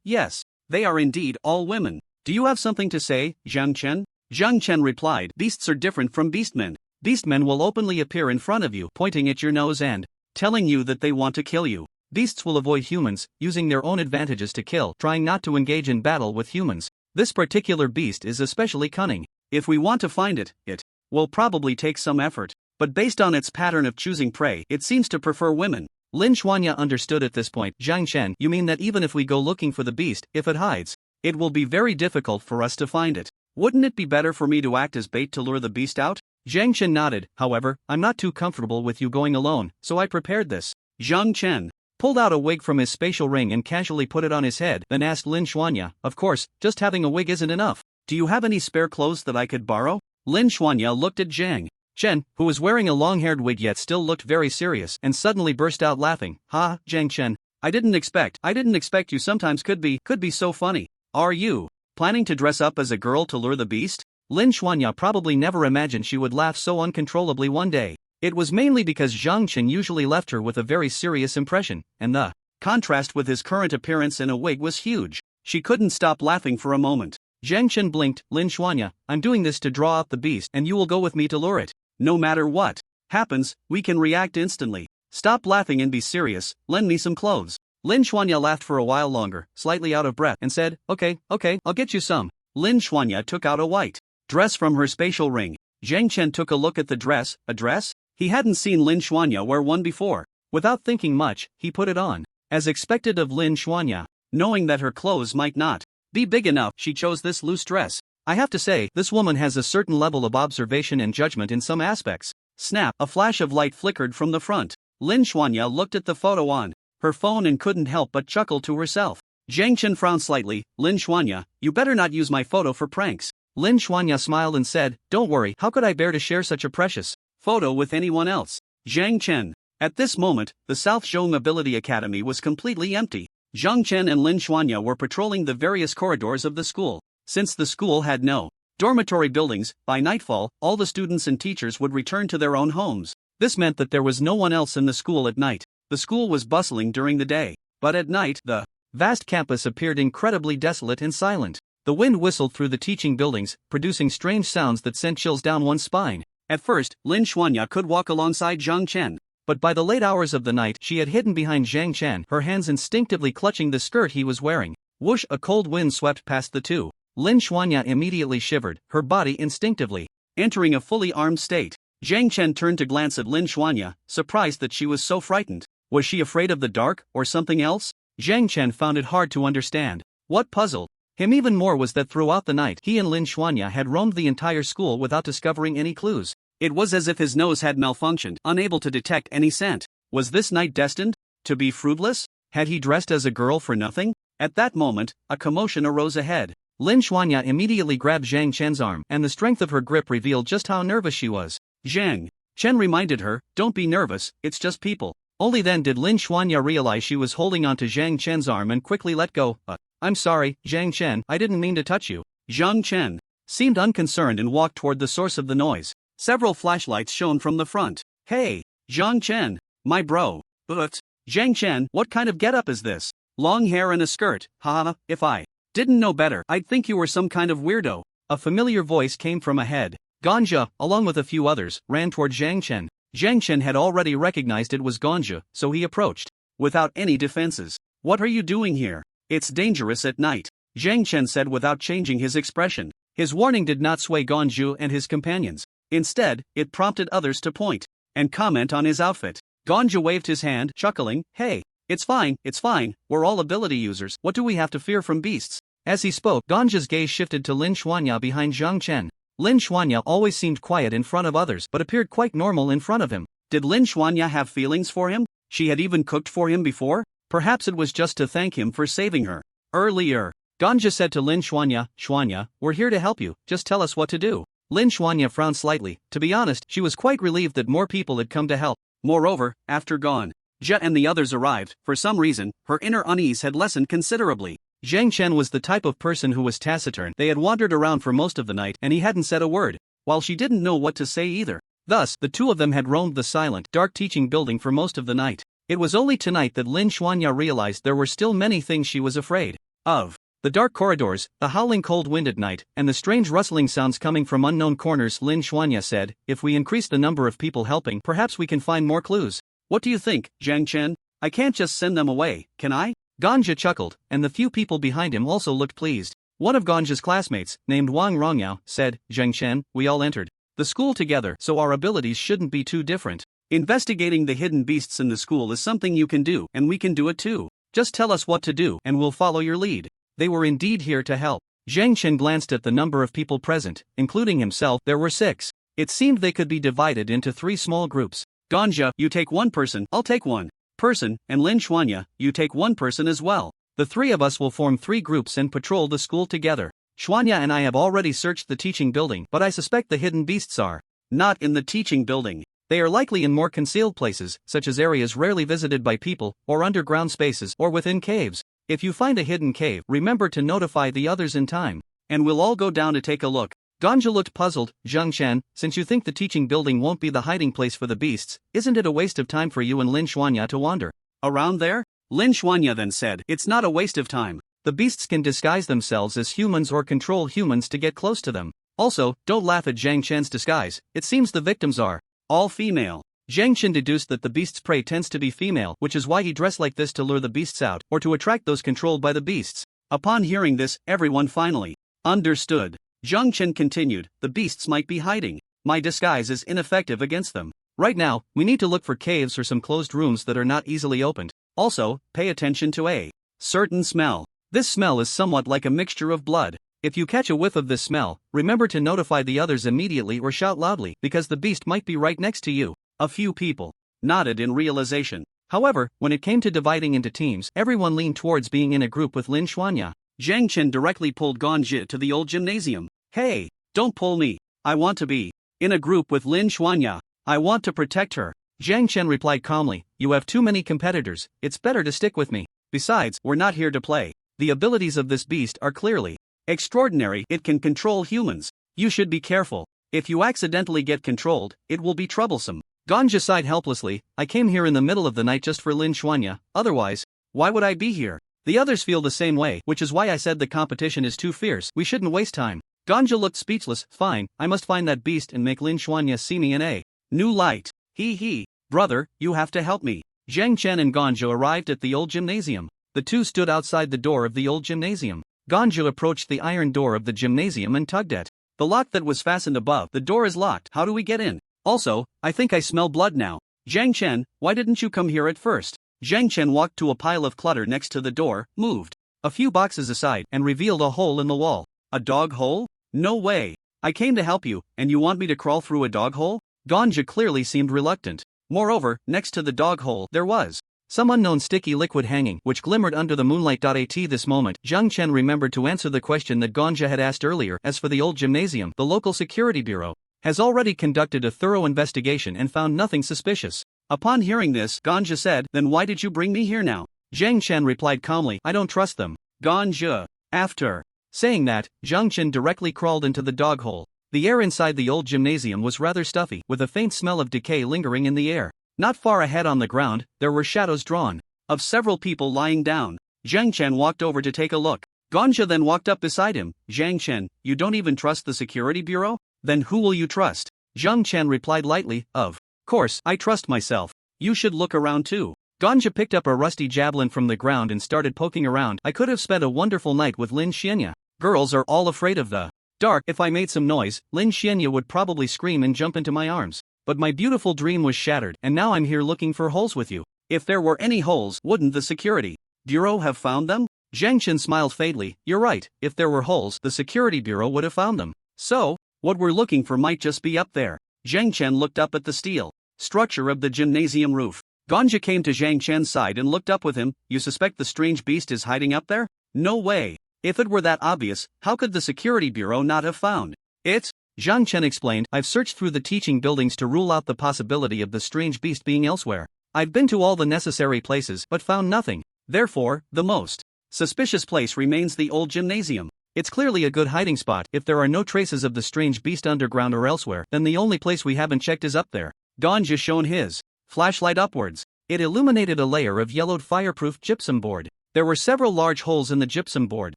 Yes. They are indeed all women. Do you have something to say, Zhang Chen? Zhang Chen replied, beasts are different from beastmen. Beastmen will openly appear in front of you, pointing at your nose and telling you that they want to kill you. Beasts will avoid humans, using their own advantages to kill, trying not to engage in battle with humans. This particular beast is especially cunning. If we want to find it, it will probably take some effort. But based on its pattern of choosing prey, it seems to prefer women. Lin Xianya understood at this point. Zhang Chen, you mean that even if we go looking for the beast, if it hides, it will be very difficult for us to find it. Wouldn't it be better for me to act as bait to lure the beast out? Zhang Chen nodded. However, I'm not too comfortable with you going alone, so I prepared this. Zhang Chen pulled out a wig from his spatial ring and casually put it on his head, then asked Lin Xuanya, of course, just having a wig isn't enough. Do you have any spare clothes that I could borrow? Lin Xuanya looked at Zhang Chen, who was wearing a long-haired wig yet still looked very serious, and suddenly burst out laughing. Ha, Zhang Chen. I didn't expect you sometimes could be so funny. Are you planning to dress up as a girl to lure the beast? Lin Xuanya probably never imagined she would laugh so uncontrollably one day. It was mainly because Zhang Chen usually left her with a very serious impression, and the contrast with his current appearance in a wig was huge. She couldn't stop laughing for a moment. Zhang Chen blinked. Lin Xuanya, I'm doing this to draw out the beast and you will go with me to lure it. No matter what happens, we can react instantly. Stop laughing and be serious, lend me some clothes. Lin Xuanya laughed for a while longer, slightly out of breath, and said, okay, I'll get you some. Lin Xuanya took out a white dress from her spatial ring. Zhang Chen took a look at the dress. A dress? He hadn't seen Lin Xuanya wear one before. Without thinking much, he put it on. As expected of Lin Xuanya, knowing that her clothes might not be big enough, she chose this loose dress. I have to say, this woman has a certain level of observation and judgment in some aspects. Snap, a flash of light flickered from the front. Lin Xuanya looked at the photo on her phone and couldn't help but chuckle to herself. Zhang Chen frowned slightly. Lin Xuanya, you better not use my photo for pranks. Lin Xuanya smiled and said, don't worry, how could I bear to share such a precious photo with anyone else? Zhang Chen. At this moment, the South Zhou Mobility Academy was completely empty. Zhang Chen and Lin Xuanya were patrolling the various corridors of the school. Since the school had no dormitory buildings, by nightfall, all the students and teachers would return to their own homes. This meant that there was no one else in the school at night. The school was bustling during the day, but at night, the vast campus appeared incredibly desolate and silent. The wind whistled through the teaching buildings, producing strange sounds that sent chills down one's spine. At first, Lin Xuanya could walk alongside Zhang Chen, but by the late hours of the night, she had hidden behind Zhang Chen, her hands instinctively clutching the skirt he was wearing. Whoosh! A cold wind swept past the two. Lin Xuanya immediately shivered, her body instinctively entering a fully armed state. Zhang Chen turned to glance at Lin Xuanya, surprised that she was so frightened. Was she afraid of the dark, or something else? Zhang Chen found it hard to understand. What puzzled him even more was that throughout the night he and Lin Xuanya had roamed the entire school without discovering any clues. It was as if his nose had malfunctioned, unable to detect any scent. Was this night destined to be fruitless? Had he dressed as a girl for nothing? At that moment, a commotion arose ahead. Lin Xuanya immediately grabbed Zhang Chen's arm, and the strength of her grip revealed just how nervous she was. Zhang Chen reminded her, don't be nervous, it's just people. Only then did Lin Xuanya realize she was holding onto Zhang Chen's arm and quickly let go. I'm sorry, Zhang Chen, I didn't mean to touch you. Zhang Chen seemed unconcerned and walked toward the source of the noise. Several flashlights shone from the front. Hey, Zhang Chen, my bro. But, Zhang Chen, what kind of getup is this? Long hair and a skirt, haha, if I didn't know better, I'd think you were some kind of weirdo. A familiar voice came from ahead. Ganja, along with a few others, ran toward Zhang Chen. Zhang Chen had already recognized it was Ganja, so he approached without any defenses. What are you doing here? It's dangerous at night, Zhang Chen said without changing his expression. His warning did not sway Ganju and his companions. Instead, it prompted others to point and comment on his outfit. Ganja waved his hand, chuckling, hey, it's fine, we're all ability users, what do we have to fear from beasts? As he spoke, Ganja's gaze shifted to Lin Xuanya behind Zhang Chen. Lin Xuanya always seemed quiet in front of others but appeared quite normal in front of him. Did Lin Xuanya have feelings for him? She had even cooked for him before? Perhaps it was just to thank him for saving her. Earlier, Ganja said to Lin Xuanya, Xuanya, we're here to help you, just tell us what to do. Lin Xuanya frowned slightly. To be honest, she was quite relieved that more people had come to help. Moreover, after Ganja and the others arrived, for some reason, her inner unease had lessened considerably. Zhang Chen was the type of person who was taciturn. They had wandered around for most of the night and he hadn't said a word, while she didn't know what to say either. Thus, the two of them had roamed the silent, dark teaching building for most of the night. It was only tonight that Lin Xuanya realized there were still many things she was afraid of. The dark corridors, the howling cold wind at night, and the strange rustling sounds coming from unknown corners. Lin Xuanya said, if we increase the number of people helping, perhaps we can find more clues. What do you think, Zhang Chen? I can't just send them away, can I? Ganja chuckled, and the few people behind him also looked pleased. One of Ganja's classmates, named Wang Rongyao, said, Zhang Chen, we all entered the school together, so our abilities shouldn't be too different. Investigating the hidden beasts in the school is something you can do, and we can do it too. Just tell us what to do, and we'll follow your lead. They were indeed here to help. Zhang Chen glanced at the number of people present, including himself. There were 6. It seemed they could be divided into 3 small groups. Ganja, you take 1 person, I'll take 1 person, and Lin Xuanya, you take 1 person as well. The 3 of us will form 3 groups and patrol the school together. Xuanya and I have already searched the teaching building, but I suspect the hidden beasts are not in the teaching building. They are likely in more concealed places, such as areas rarely visited by people, or underground spaces, or within caves. If you find a hidden cave, remember to notify the others in time, and we'll all go down to take a look. Ganja looked puzzled. Zhang Chen, since you think the teaching building won't be the hiding place for the beasts, isn't it a waste of time for you and Lin Xuanya to wander around there? Lin Xuanya then said, it's not a waste of time. The beasts can disguise themselves as humans or control humans to get close to them. Also, don't laugh at Zhang Chen's disguise, it seems the victims are all female. Zhang Chen deduced that the beast's prey tends to be female, which is why he dressed like this to lure the beasts out, or to attract those controlled by the beasts. Upon hearing this, everyone finally understood. Zhang Chen continued, the beasts might be hiding. My disguise is ineffective against them. Right now, we need to look for caves or some closed rooms that are not easily opened. Also, pay attention to a certain smell. This smell is somewhat like a mixture of blood. If you catch a whiff of this smell, remember to notify the others immediately or shout loudly, because the beast might be right next to you. A few people nodded in realization. However, when it came to dividing into teams, everyone leaned towards being in a group with Lin Xuanya. Zhang Chen directly pulled Ganja to the old gymnasium. Hey, don't pull me. I want to be in a group with Lin Xuanya. I want to protect her. Zhang Chen replied calmly, you have too many competitors, it's better to stick with me. Besides, we're not here to play. The abilities of this beast are clearly extraordinary. It can control humans. You should be careful. If you accidentally get controlled, it will be troublesome. Ganja sighed helplessly, I came here in the middle of the night just for Lin Xuanya, otherwise, why would I be here? The others feel the same way, which is why I said the competition is too fierce, we shouldn't waste time. Ganja looked speechless, fine, I must find that beast and make Lin Xuanya see me in a new light. Hee. Brother, you have to help me. Zhang Chen and Ganja arrived at the old gymnasium. The two stood outside the door of the old gymnasium. Ganja approached the iron door of the gymnasium and tugged at the lock that was fastened above. The door is locked, how do we get in? Also, I think I smell blood now. Zhang Chen, why didn't you come here at first? Zhang Chen walked to a pile of clutter next to the door, moved a few boxes aside, and revealed a hole in the wall. A dog hole? No way. I came to help you, and you want me to crawl through a dog hole? Ganja clearly seemed reluctant. Moreover, next to the dog hole, there was some unknown sticky liquid hanging, which glimmered under the moonlight. At this moment, Zhang Chen remembered to answer the question that Ganja had asked earlier. As for the old gymnasium, the local security bureau has already conducted a thorough investigation and found nothing suspicious. Upon hearing this, Ganja said, then why did you bring me here now? Zhang Chen replied calmly, I don't trust them. Ganja. After saying that, Zhang Chen directly crawled into the dog hole. The air inside the old gymnasium was rather stuffy, with a faint smell of decay lingering in the air. Not far ahead on the ground, there were shadows drawn of several people lying down. Zhang Chen walked over to take a look. Ganja then walked up beside him. Zhang Chen, you don't even trust the security bureau? Then who will you trust? Zhang Chen replied lightly, of course, I trust myself. You should look around too. Ganja picked up a rusty javelin from the ground and started poking around. I could have spent a wonderful night with Lin Xuanya. Girls are all afraid of the dark. If I made some noise, Lin Xuanya would probably scream and jump into my arms. But my beautiful dream was shattered, and now I'm here looking for holes with you. If there were any holes, wouldn't the security bureau have found them? Zhang Chen smiled faintly, you're right, if there were holes, the security bureau would have found them. So, what we're looking for might just be up there. Zhang Chen looked up at the steel structure of the gymnasium roof. Ganja came to Zhang Chen's side and looked up with him. You suspect the strange beast is hiding up there? No way. If it were that obvious, how could the security bureau not have found it? Zhang Chen explained, I've searched through the teaching buildings to rule out the possibility of the strange beast being elsewhere. I've been to all the necessary places but found nothing. Therefore, the most suspicious place remains the old gymnasium. It's clearly a good hiding spot. If there are no traces of the strange beast underground or elsewhere, then the only place we haven't checked is up there. Ganja shone his flashlight upwards. It illuminated a layer of yellowed fireproof gypsum board. There were several large holes in the gypsum board,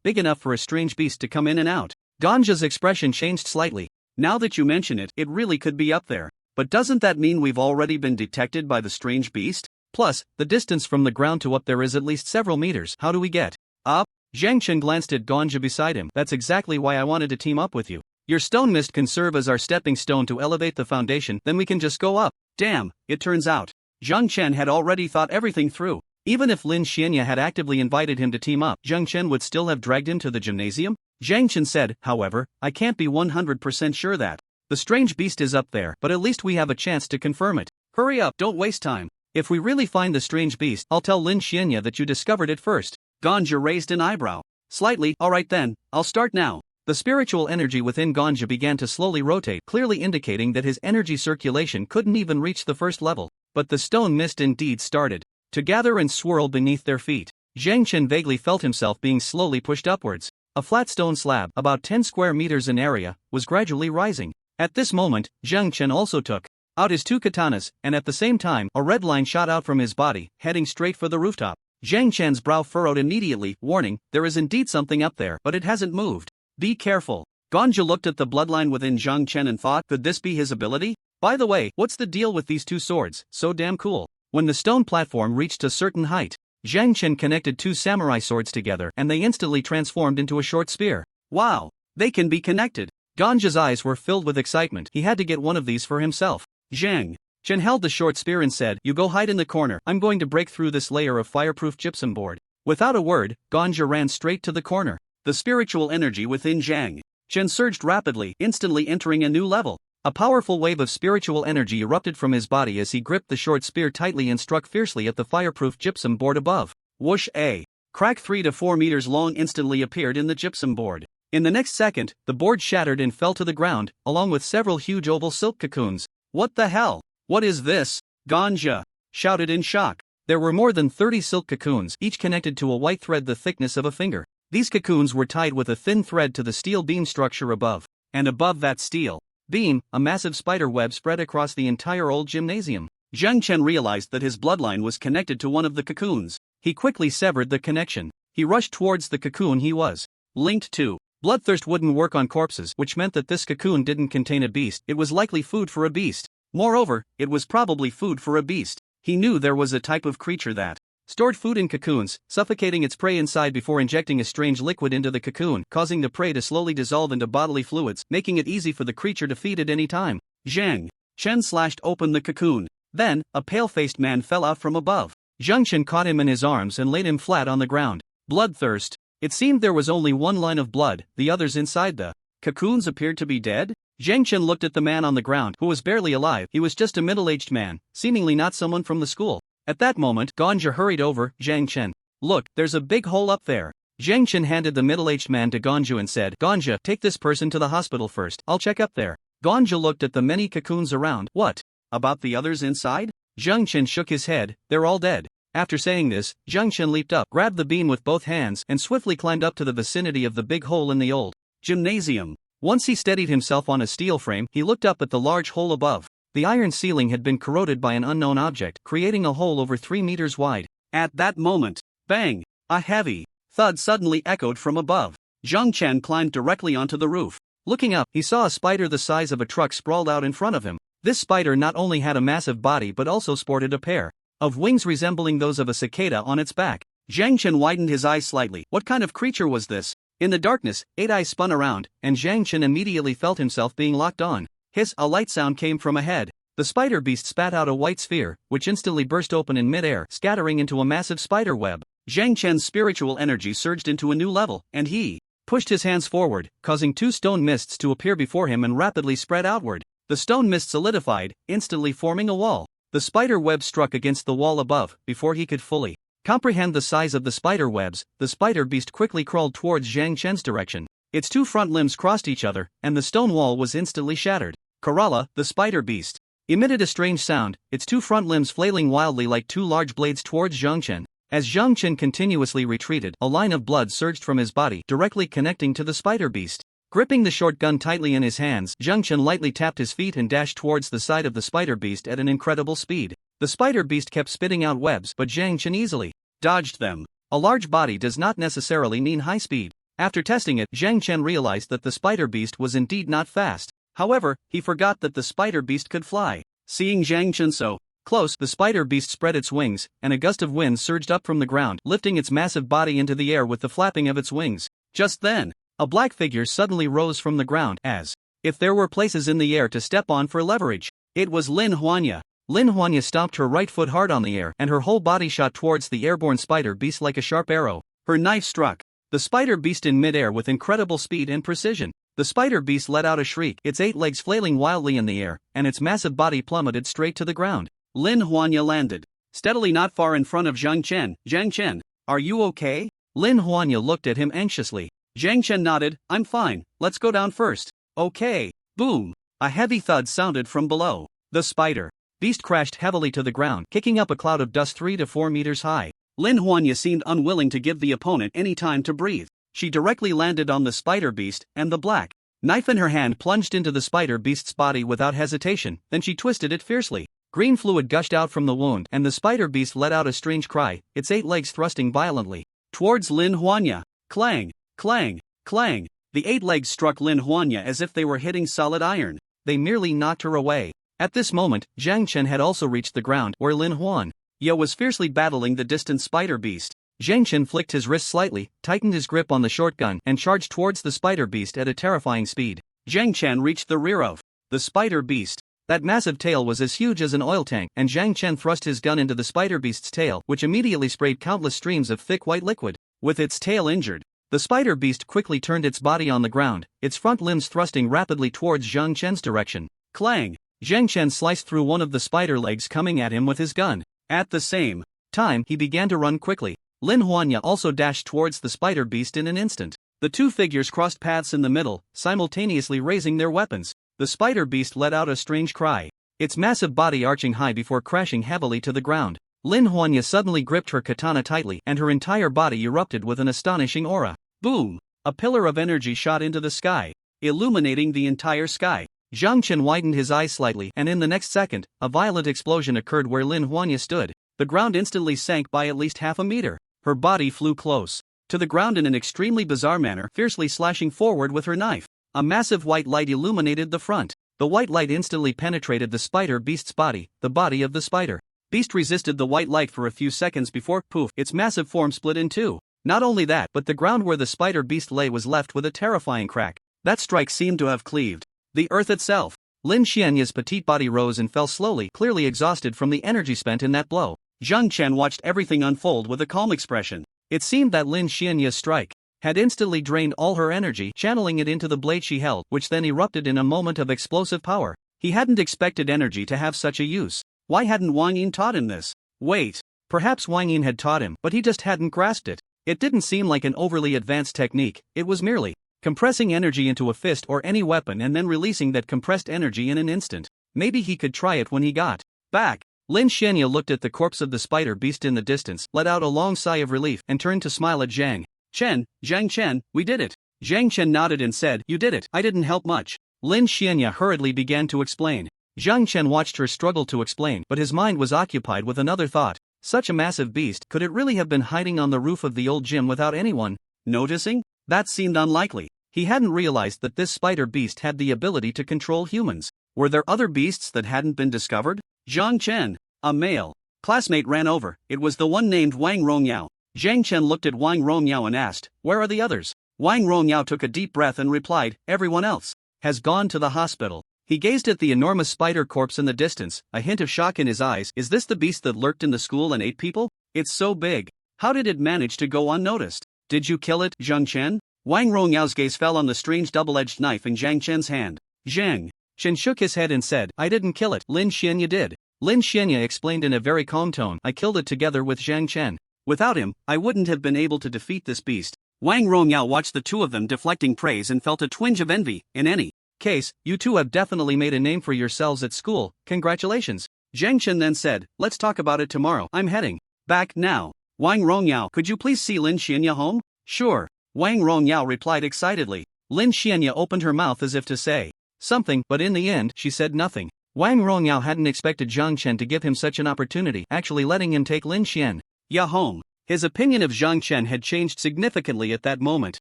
big enough for a strange beast to come in and out. Ganja's expression changed slightly. Now that you mention it, it really could be up there. But doesn't that mean we've already been detected by the strange beast? Plus, the distance from the ground to up there is at least several meters. How do we get up? Zhang Chen glanced at Ganja beside him. That's exactly why I wanted to team up with you. Your stone mist can serve as our stepping stone to elevate the foundation, then we can just go up. Damn, it turns out Zhang Chen had already thought everything through. Even if Lin Xuanya had actively invited him to team up, Zhang Chen would still have dragged him to the gymnasium? Zhang Chen said, however, I can't be 100% sure that. The strange beast is up there, but at least we have a chance to confirm it. Hurry up, don't waste time. If we really find the strange beast, I'll tell Lin Xianya that you discovered it first. Ganja raised an eyebrow. Slightly. Alright then, I'll start now. The spiritual energy within Ganja began to slowly rotate, clearly indicating that his energy circulation couldn't even reach the first level. But the stone mist indeed started to gather and swirl beneath their feet. Zhang Chen vaguely felt himself being slowly pushed upwards. A flat stone slab, about 10 square meters in area, was gradually rising. At this moment, Zhang Chen also took out his 2 katanas, and at the same time, a red line shot out from his body, heading straight for the rooftop. Zhang Chen's brow furrowed immediately, warning, there is indeed something up there, but it hasn't moved. Be careful. Ganja looked at the bloodline within Zhang Chen and thought, could this be his ability? By the way, what's the deal with these 2 swords, so damn cool? When the stone platform reached a certain height, Zhang Chen connected 2 samurai swords together and they instantly transformed into a short spear. Wow! They can be connected. Ganja's eyes were filled with excitement. He had to get one of these for himself. Zhang Chen held the short spear and said, you go hide in the corner, I'm going to break through this layer of fireproof gypsum board. Without a word, Ganja ran straight to the corner. The spiritual energy within Zhang Chen surged rapidly, instantly entering a new level. A powerful wave of spiritual energy erupted from his body as he gripped the short spear tightly and struck fiercely at the fireproof gypsum board above. Whoosh! A crack 3 to 4 meters long instantly appeared in the gypsum board. In the next second, the board shattered and fell to the ground, along with several huge oval silk cocoons. What the hell? What is this? Ganja shouted in shock. There were more than 30 silk cocoons, each connected to a white thread the thickness of a finger. These cocoons were tied with a thin thread to the steel beam structure above. And above that steel beam, a massive spider web spread across the entire old gymnasium. Zhang Chen realized that his bloodline was connected to one of the cocoons. He quickly severed the connection. He rushed towards the cocoon he was linked to. Bloodthirst wouldn't work on corpses, which meant that this cocoon didn't contain a beast. It was likely food for a beast. Moreover, it was probably food for a beast. He knew there was a type of creature that stored food in cocoons, suffocating its prey inside before injecting a strange liquid into the cocoon, causing the prey to slowly dissolve into bodily fluids, making it easy for the creature to feed at any time. Zhang Chen slashed open the cocoon. Then, a pale-faced man fell out from above. Zhang Chen caught him in his arms and laid him flat on the ground. Bloodthirst. It seemed there was only one line of blood, the others inside the cocoons appeared to be dead. Zhang Chen looked at the man on the ground, who was barely alive. He was just a middle-aged man, seemingly not someone from the school. At that moment, Ganja hurried over. Zhang Chen, look, there's a big hole up there. Zhang Chen handed the middle-aged man to Ganja and said, Ganja, take this person to the hospital first, I'll check up there. Ganja looked at the many cocoons around. What? About the others inside? Zhang Chen shook his head, they're all dead. After saying this, Zhang Chen leaped up, grabbed the beam with both hands, and swiftly climbed up to the vicinity of the big hole in the old gymnasium. Once he steadied himself on a steel frame, he looked up at the large hole above. The iron ceiling had been corroded by an unknown object, creating a hole over 3 meters wide. At that moment, bang! A heavy thud suddenly echoed from above. Zhang Chen climbed directly onto the roof. Looking up, he saw a spider the size of a truck sprawled out in front of him. This spider not only had a massive body but also sported a pair of wings resembling those of a cicada on its back. Zhang Chen widened his eyes slightly. What kind of creature was this? In the darkness, 8 eyes spun around, and Zhang Chen immediately felt himself being locked on. Hiss! A light sound came from ahead. The spider beast spat out a white sphere, which instantly burst open in mid-air, scattering into a massive spider web. Zhang Chen's spiritual energy surged into a new level, and he pushed his hands forward, causing 2 stone mists to appear before him and rapidly spread outward. The stone mist solidified, instantly forming a wall. The spider web struck against the wall above. Before he could fully comprehend the size of the spider webs, the spider beast quickly crawled towards Zhang Chen's direction. Its 2 front limbs crossed each other, and the stone wall was instantly shattered. Kerala, the spider beast, emitted a strange sound, its 2 front limbs flailing wildly like 2 large blades towards Zhang Chen. As Zhang Chen continuously retreated, a line of blood surged from his body, directly connecting to the spider beast. Gripping the short gun tightly in his hands, Zhang Chen lightly tapped his feet and dashed towards the side of the spider beast at an incredible speed. The spider beast kept spitting out webs, but Zhang Chen easily dodged them. A large body does not necessarily mean high speed. After testing it, Zhang Chen realized that the spider beast was indeed not fast. However, he forgot that the spider beast could fly. Seeing Zhang Chen so close, the spider beast spread its wings, and a gust of wind surged up from the ground, lifting its massive body into the air with the flapping of its wings. Just then, a black figure suddenly rose from the ground, as if there were places in the air to step on for leverage. It was Lin Huanya. Lin Huanya stomped her right foot hard on the air, and her whole body shot towards the airborne spider beast like a sharp arrow. Her knife struck the spider beast in midair with incredible speed and precision. The spider beast let out a shriek, its 8 legs flailing wildly in the air, and its massive body plummeted straight to the ground. Lin Huanya landed steadily not far in front of Zhang Chen. Zhang Chen, are you okay? Lin Huanya looked at him anxiously. Zhang Chen nodded, I'm fine, let's go down first. Okay. Boom. A heavy thud sounded from below. The spider beast crashed heavily to the ground, kicking up a cloud of dust 3 to 4 meters high. Lin Huanya seemed unwilling to give the opponent any time to breathe. She directly landed on the spider beast, and the black knife in her hand plunged into the spider beast's body without hesitation, then she twisted it fiercely. Green fluid gushed out from the wound, and the spider beast let out a strange cry, its 8 legs thrusting violently towards Lin Huanya. Clang, clang, clang. The 8 legs struck Lin Huanya as if they were hitting solid iron. They merely knocked her away. At this moment, Zhang Chen had also reached the ground, where Lin Huanya was fiercely battling the distant spider beast. Zhang Chen flicked his wrist slightly, tightened his grip on the shotgun, and charged towards the spider beast at a terrifying speed. Zhang Chen reached the rear of the spider beast. That massive tail was as huge as an oil tank, and Zhang Chen thrust his gun into the spider beast's tail, which immediately sprayed countless streams of thick white liquid. With its tail injured, the spider beast quickly turned its body on the ground, its front limbs thrusting rapidly towards Zhang Chen's direction. Clang! Zhang Chen sliced through one of the spider legs coming at him with his gun. At the same time, he began to run quickly. Lin Huanya also dashed towards the spider beast in an instant. The two figures crossed paths in the middle, simultaneously raising their weapons. The spider beast let out a strange cry, its massive body arching high before crashing heavily to the ground. Lin Huanya suddenly gripped her katana tightly, and her entire body erupted with an astonishing aura. Boom! A pillar of energy shot into the sky, illuminating the entire sky. Zhang Chen widened his eyes slightly, and in the next second, a violent explosion occurred where Lin Huanya stood. The ground instantly sank by at least half a meter. Her body flew close to the ground in an extremely bizarre manner, fiercely slashing forward with her knife. A massive white light illuminated the front. The white light instantly penetrated the spider beast's body, the body of the spider beast resisted the white light for a few seconds before, poof, its massive form split in two. Not only that, but the ground where the spider beast lay was left with a terrifying crack. That strike seemed to have cleaved the earth itself. Lin Xianya's petite body rose and fell slowly, clearly exhausted from the energy spent in that blow. Zhang Chen watched everything unfold with a calm expression. It seemed that Lin Xianya's strike had instantly drained all her energy, channeling it into the blade she held, which then erupted in a moment of explosive power. He hadn't expected energy to have such a use. Why hadn't Wang Yin taught him this? Wait, perhaps Wang Yin had taught him, but he just hadn't grasped it. It didn't seem like an overly advanced technique, it was merely compressing energy into a fist or any weapon and then releasing that compressed energy in an instant. Maybe he could try it when he got back. Lin Xianya looked at the corpse of the spider beast in the distance, let out a long sigh of relief, and turned to smile at Zhang Chen, we did it. Zhang Chen nodded and said, you did it. I didn't help much. Lin Xianya hurriedly began to explain. Zhang Chen watched her struggle to explain, but his mind was occupied with another thought. Such a massive beast, could it really have been hiding on the roof of the old gym without anyone noticing? That seemed unlikely. He hadn't realized that this spider beast had the ability to control humans. Were there other beasts that hadn't been discovered? Zhang Chen, a male classmate, ran over. It was the one named Wang Rongyao. Zhang Chen looked at Wang Rongyao and asked, where are the others? Wang Rongyao took a deep breath and replied, everyone else has gone to the hospital. He gazed at the enormous spider corpse in the distance, a hint of shock in his eyes. Is this the beast that lurked in the school and ate people? It's so big. How did it manage to go unnoticed? Did you kill it, Zhang Chen? Wang Rongyao's gaze fell on the strange double-edged knife in Zhang Chen's hand. Zhang Chen shook his head and said, I didn't kill it. Lin Xianya did. Lin Xianya explained in a very calm tone, I killed it together with Zhang Chen. Without him, I wouldn't have been able to defeat this beast. Wang Rongyao watched the two of them deflecting praise and felt a twinge of envy. In any case, you two have definitely made a name for yourselves at school, congratulations. Zhang Chen then said, let's talk about it tomorrow. I'm heading back now. Wang Rongyao, could you please see Lin Xianya home? Sure. Wang Rongyao replied excitedly. Lin Xianya opened her mouth as if to say something, but in the end, she said nothing. Wang Rongyao hadn't expected Zhang Chen to give him such an opportunity, actually letting him take Lin Xianya home. His opinion of Zhang Chen had changed significantly at that moment.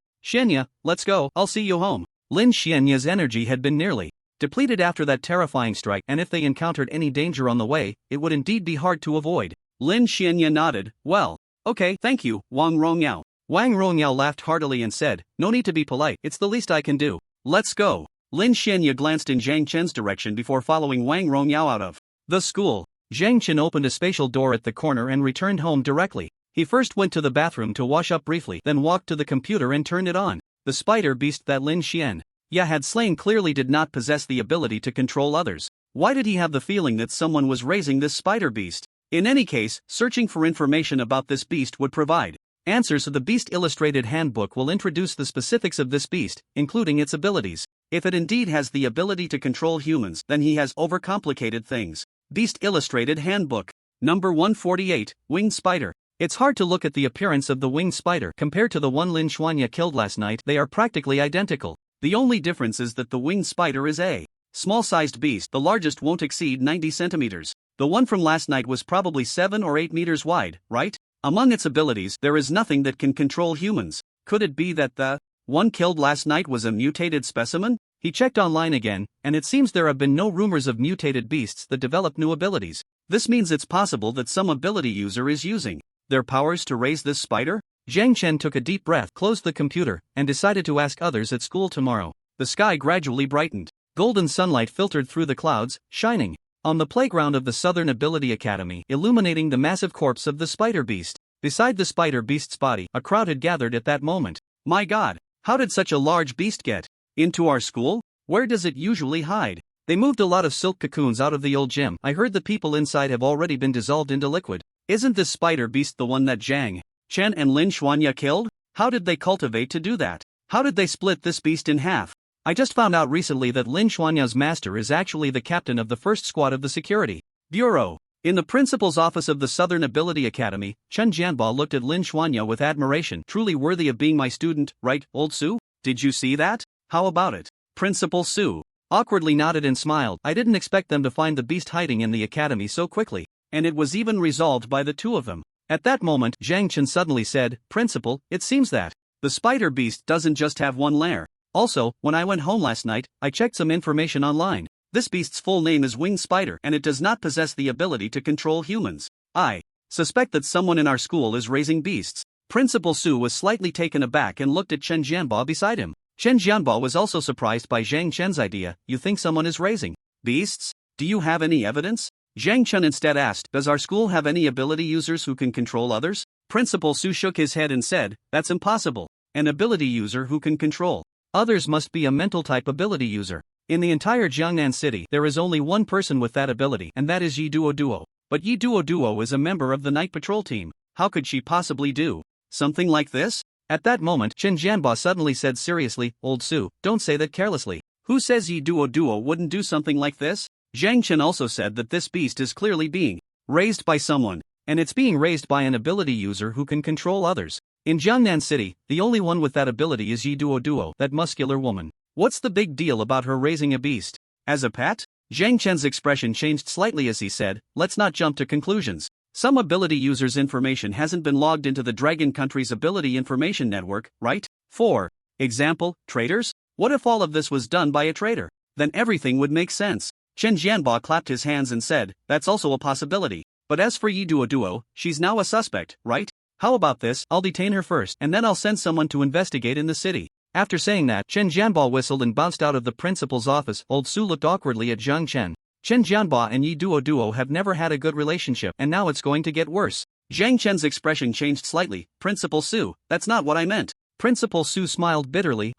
Xianya, let's go, I'll see you home. Lin Xianya's energy had been nearly depleted after that terrifying strike, and if they encountered any danger on the way, it would indeed be hard to avoid. Lin Xianya nodded, well, okay, thank you, Wang Rongyao. Wang Rongyao laughed heartily and said, no need to be polite, it's the least I can do. Let's go. Lin Xianya glanced in Zhang Chen's direction before following Wang Rongyao out of the school. Zhang Chen opened a spatial door at the corner and returned home directly. He first went to the bathroom to wash up briefly, then walked to the computer and turned it on. The spider beast that Lin Xianya Had Slain clearly did not possess the ability to control others. Why did he have the feeling that someone was raising this spider beast? In any case, searching for information about this beast would provide answers, so the Beast Illustrated Handbook will introduce the specifics of this beast, including its abilities. If it indeed has the ability to control humans, then he has overcomplicated things. Beast Illustrated Handbook. Number 148, Winged Spider. It's hard to look at the appearance of the winged spider compared to the one Lin Xuanya killed last night. They are practically identical. The only difference is that the winged spider is a small-sized beast. The largest won't exceed 90 centimeters. The one from last night was probably 7 or 8 meters wide, right? Among its abilities, there is nothing that can control humans. Could it be that the one killed last night was a mutated specimen? He checked online again, and it seems there have been no rumors of mutated beasts that develop new abilities. This means it's possible that some ability user is using their powers to raise this spider? Zhang Chen took a deep breath, closed the computer, and decided to ask others at school tomorrow. The sky gradually brightened. Golden sunlight filtered through the clouds, shining on the playground of the Southern Ability Academy, illuminating the massive corpse of the spider beast. Beside the spider beast's body, a crowd had gathered at that moment. My God, how did such a large beast get into our school? Where does it usually hide? They moved a lot of silk cocoons out of the old gym. I heard the people inside have already been dissolved into liquid. Isn't this spider beast the one that Zhang Chen and Lin Xuanya killed? How did they cultivate to do that? How did they split this beast in half? I just found out recently that Lin Xuanya's master is actually the captain of the first squad of the security bureau. In the principal's office of the Southern Ability Academy, Chen Jianbo looked at Lin Xuanya with admiration. Truly worthy of being my student, right, old Su? Did you see that? How about it? Principal Su awkwardly nodded and smiled. I didn't expect them to find the beast hiding in the academy so quickly, and it was even resolved by the two of them. At that moment, Zhang Chen suddenly said, Principal, it seems that the spider beast doesn't just have one lair. Also, when I went home last night, I checked some information online. This beast's full name is Winged Spider, and it does not possess the ability to control humans. I suspect that someone in our school is raising beasts. Principal Su was slightly taken aback and looked at Chen Jianbo beside him. Chen Jianbo was also surprised by Zhang Chen's idea. You think someone is raising beasts? Do you have any evidence? Zhang Chen instead asked, does our school have any ability users who can control others? Principal Su shook his head and said, that's impossible. An ability user who can control others must be a mental type ability user. In the entire Jiangnan city, there is only one person with that ability, and that is Yi Duo Duo. But Yi Duo Duo is a member of the night patrol team. How could she possibly do something like this? At that moment, Chen Jianbo suddenly said seriously, Old Su, don't say that carelessly. Who says Yi Duo Duo wouldn't do something like this? Zhang Chen also said that this beast is clearly being raised by someone, and it's being raised by an ability user who can control others. In Jiangnan City, the only one with that ability is Yi Duo Duo, that muscular woman. What's the big deal about her raising a beast as a pet? Zhang Chen's expression changed slightly as he said, let's not jump to conclusions. Some ability user's information hasn't been logged into the Dragon Country's Ability Information Network, right? For example, traders? What if all of this was done by a trader? Then everything would make sense. Chen Jianbo clapped his hands and said, that's also a possibility. But as for Yi Duo Duo, she's now a suspect, right? How about this? I'll detain her first, and then I'll send someone to investigate in the city. After saying that, Chen Jianbo whistled and bounced out of the principal's office. Old Su looked awkwardly at Zhang Chen. Chen Jianbo and Yi Duo Duo have never had a good relationship, and now it's going to get worse. Zhang Chen's expression changed slightly. Principal Su, that's not what I meant. Principal Su smiled bitterly.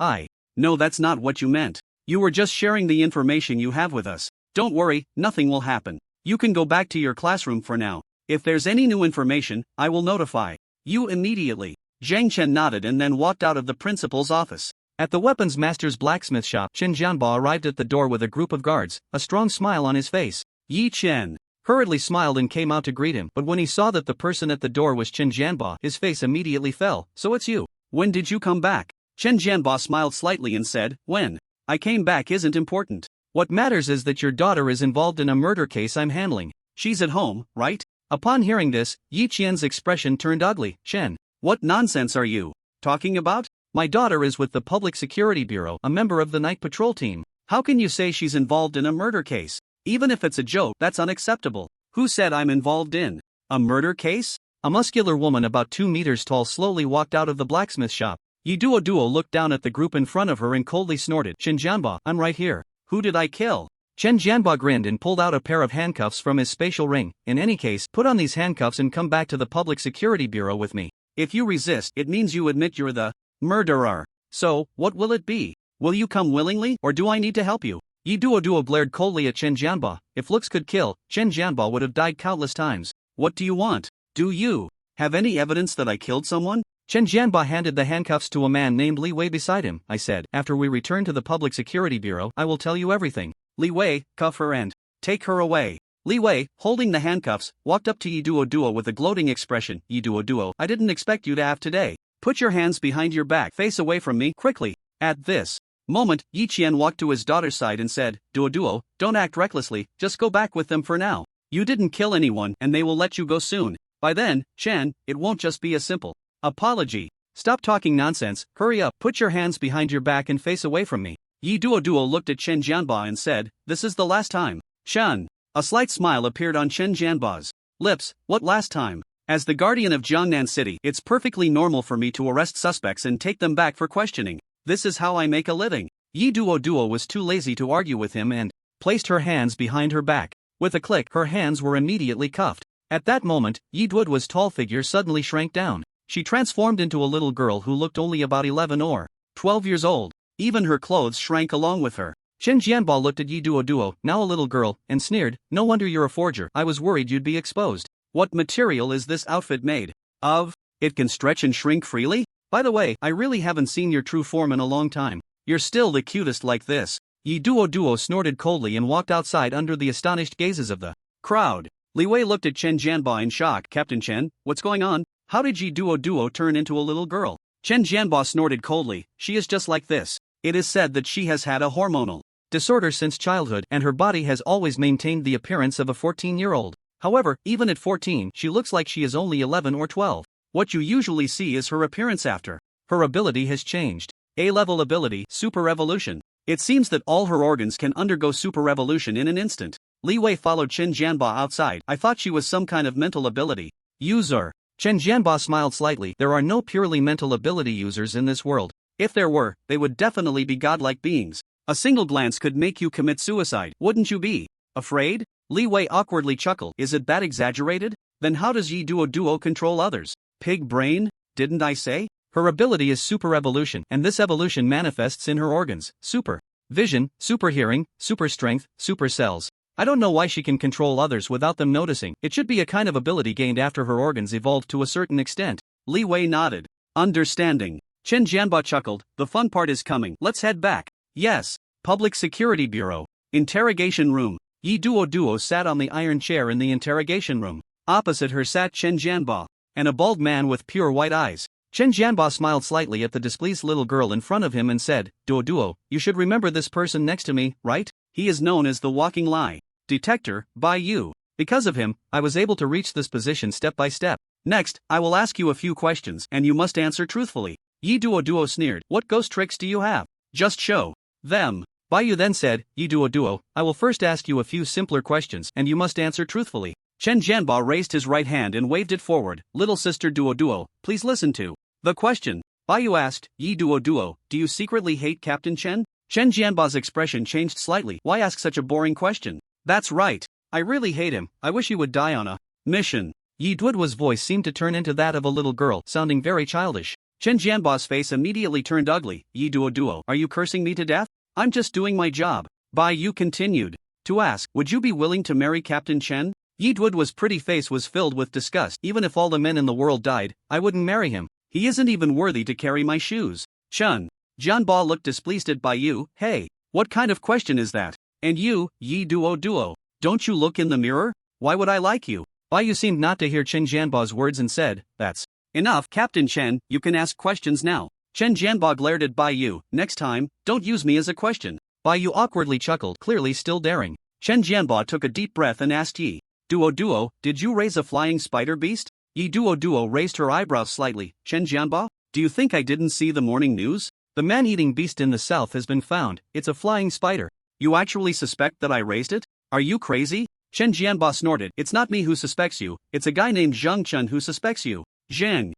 No, that's not what you meant. You were just sharing the information you have with us. Don't worry, nothing will happen. You can go back to your classroom for now. If there's any new information, I will notify you immediately. Zhang Chen nodded and then walked out of the principal's office. At the weapons master's blacksmith shop, Chen Jianbo arrived at the door with a group of guards, a strong smile on his face. Yi Chen hurriedly smiled and came out to greet him, but when he saw that the person at the door was Chen Jianbo, his face immediately fell. So it's you. When did you come back? Chen Jianbo smiled slightly and said, when I came back isn't important. What matters is that your daughter is involved in a murder case I'm handling. She's at home, right? Upon hearing this, Yi Qian's expression turned ugly. Chen, what nonsense are you talking about? My daughter is with the Public Security Bureau, a member of the night patrol team. How can you say she's involved in a murder case? Even if it's a joke, that's unacceptable. Who said I'm involved in a murder case? A muscular woman about 2 meters tall slowly walked out of the blacksmith shop. Yi Duo Duo looked down at the group in front of her and coldly snorted. Chen Jianbo, I'm right here. Who did I kill? Chen Jianbo grinned and pulled out a pair of handcuffs from his spatial ring. In any case, put on these handcuffs and come back to the Public Security Bureau with me. If you resist, it means you admit you're the murderer. So, what will it be? Will you come willingly, or do I need to help you? Yi Duo glared coldly at Chen Jianba. If looks could kill, Chen Jianba would have died countless times. What do you want? Do you have any evidence that I killed someone? Chen Jianba handed the handcuffs to a man named Li Wei beside him. I said, after we return to the Public Security Bureau, I will tell you everything. Li Wei, cuff her and take her away. Li Wei, holding the handcuffs, walked up to Yi Duo with a gloating expression. Yi Duo, I didn't expect you to have today. Put your hands behind your back, face away from me, quickly. At this moment, Yi Qian walked to his daughter's side and said, Duo, don't act recklessly, just go back with them for now. You didn't kill anyone and they will let you go soon. By then, Chen, it won't just be a simple apology. Stop talking nonsense, hurry up, put your hands behind your back and face away from me. Yi Duo looked at Chen Jianba and said, this is the last time. Shen. A slight smile appeared on Chen Jianba's lips. What last time? As the guardian of Jiangnan City, it's perfectly normal for me to arrest suspects and take them back for questioning. This is how I make a living. Yi Duo was too lazy to argue with him and placed her hands behind her back. With a click, her hands were immediately cuffed. At that moment, Yi Duo's tall figure suddenly shrank down. She transformed into a little girl who looked only about 11 or 12 years old. Even her clothes shrank along with her. Chen Jianba looked at Yi Duo, now a little girl, and sneered, no wonder you're a forger. I was worried you'd be exposed. What material is this outfit made of? It can stretch and shrink freely? By the way, I really haven't seen your true form in a long time. You're still the cutest like this. Yi Duo snorted coldly and walked outside under the astonished gazes of the crowd. Li Wei looked at Chen Jianba in shock. Captain Chen, what's going on? How did Yi Duo turn into a little girl? Chen Jianba snorted coldly. She is just like this. It is said that she has had a hormonal disorder since childhood and her body has always maintained the appearance of a 14-year-old. However, even at 14, she looks like she is only 11 or 12. What you usually see is her appearance after her ability has changed. A-level ability, Super Evolution. It seems that all her organs can undergo Super Evolution in an instant. Li Wei followed Chen Jianba outside. I thought she was some kind of mental ability user. Chen Jianba smiled slightly. There are no purely mental ability users in this world. If there were, they would definitely be godlike beings. A single glance could make you commit suicide. Wouldn't you be afraid? Li Wei awkwardly chuckled. Is it that exaggerated? Then how does Yi Duo control others? Pig brain? Didn't I say? Her ability is Super Evolution, and this evolution manifests in her organs. Super vision, super hearing, super strength, super cells. I don't know why she can control others without them noticing. It should be a kind of ability gained after her organs evolved to a certain extent. Li Wei nodded. Understanding. Chen Jianba chuckled. The fun part is coming. Let's head back. Yes. Public Security Bureau. Interrogation room. Yi Duo sat on the iron chair in the interrogation room. Opposite her sat Chen Jianba, and a bald man with pure white eyes. Chen Jianba smiled slightly at the displeased little girl in front of him and said, Duo, you should remember this person next to me, right? He is known as the walking lie detector by you. Because of him, I was able to reach this position step by step. Next, I will ask you a few questions and you must answer truthfully. Yi Duo sneered. What ghost tricks do you have? Just show them. Baiyu then said, Yi Duo, I will first ask you a few simpler questions and you must answer truthfully. Chen Jianba raised his right hand and waved it forward. Little sister Duo, please listen to the question. Baiyu asked, Yi Duo, do you secretly hate Captain Chen? Chen Jianba's expression changed slightly. Why ask such a boring question? That's right. I really hate him. I wish he would die on a mission. Yi Duo's voice seemed to turn into that of a little girl, sounding very childish. Chen Jianba's face immediately turned ugly. Yi Duo, are you cursing me to death? I'm just doing my job. Baiyu continued to ask, would you be willing to marry Captain Chen? Yi Duo's pretty face was filled with disgust. Even if all the men in the world died, I wouldn't marry him. He isn't even worthy to carry my shoes. Chen Jianba looked displeased at Baiyu. Hey, what kind of question is that? And you, Yi Duo, don't you look in the mirror? Why would I like you? Baiyu seemed not to hear Chen Jianba's words and said, that's enough. Captain Chen, you can ask questions now. Chen Jianba glared at Baiyu. Next time, don't use me as a question. Baiyu awkwardly chuckled, clearly still daring. Chen Jianba took a deep breath and asked Yi Duo, did you raise a flying spider beast? Yi Duo raised her eyebrows slightly. Chen Jianba, do you think I didn't see the morning news? The man-eating beast in the south has been found. It's a flying spider. You actually suspect that I raised it? Are you crazy? Chen Jianba snorted. It's not me who suspects you. It's a guy named Zhang Chen who suspects you. Zhang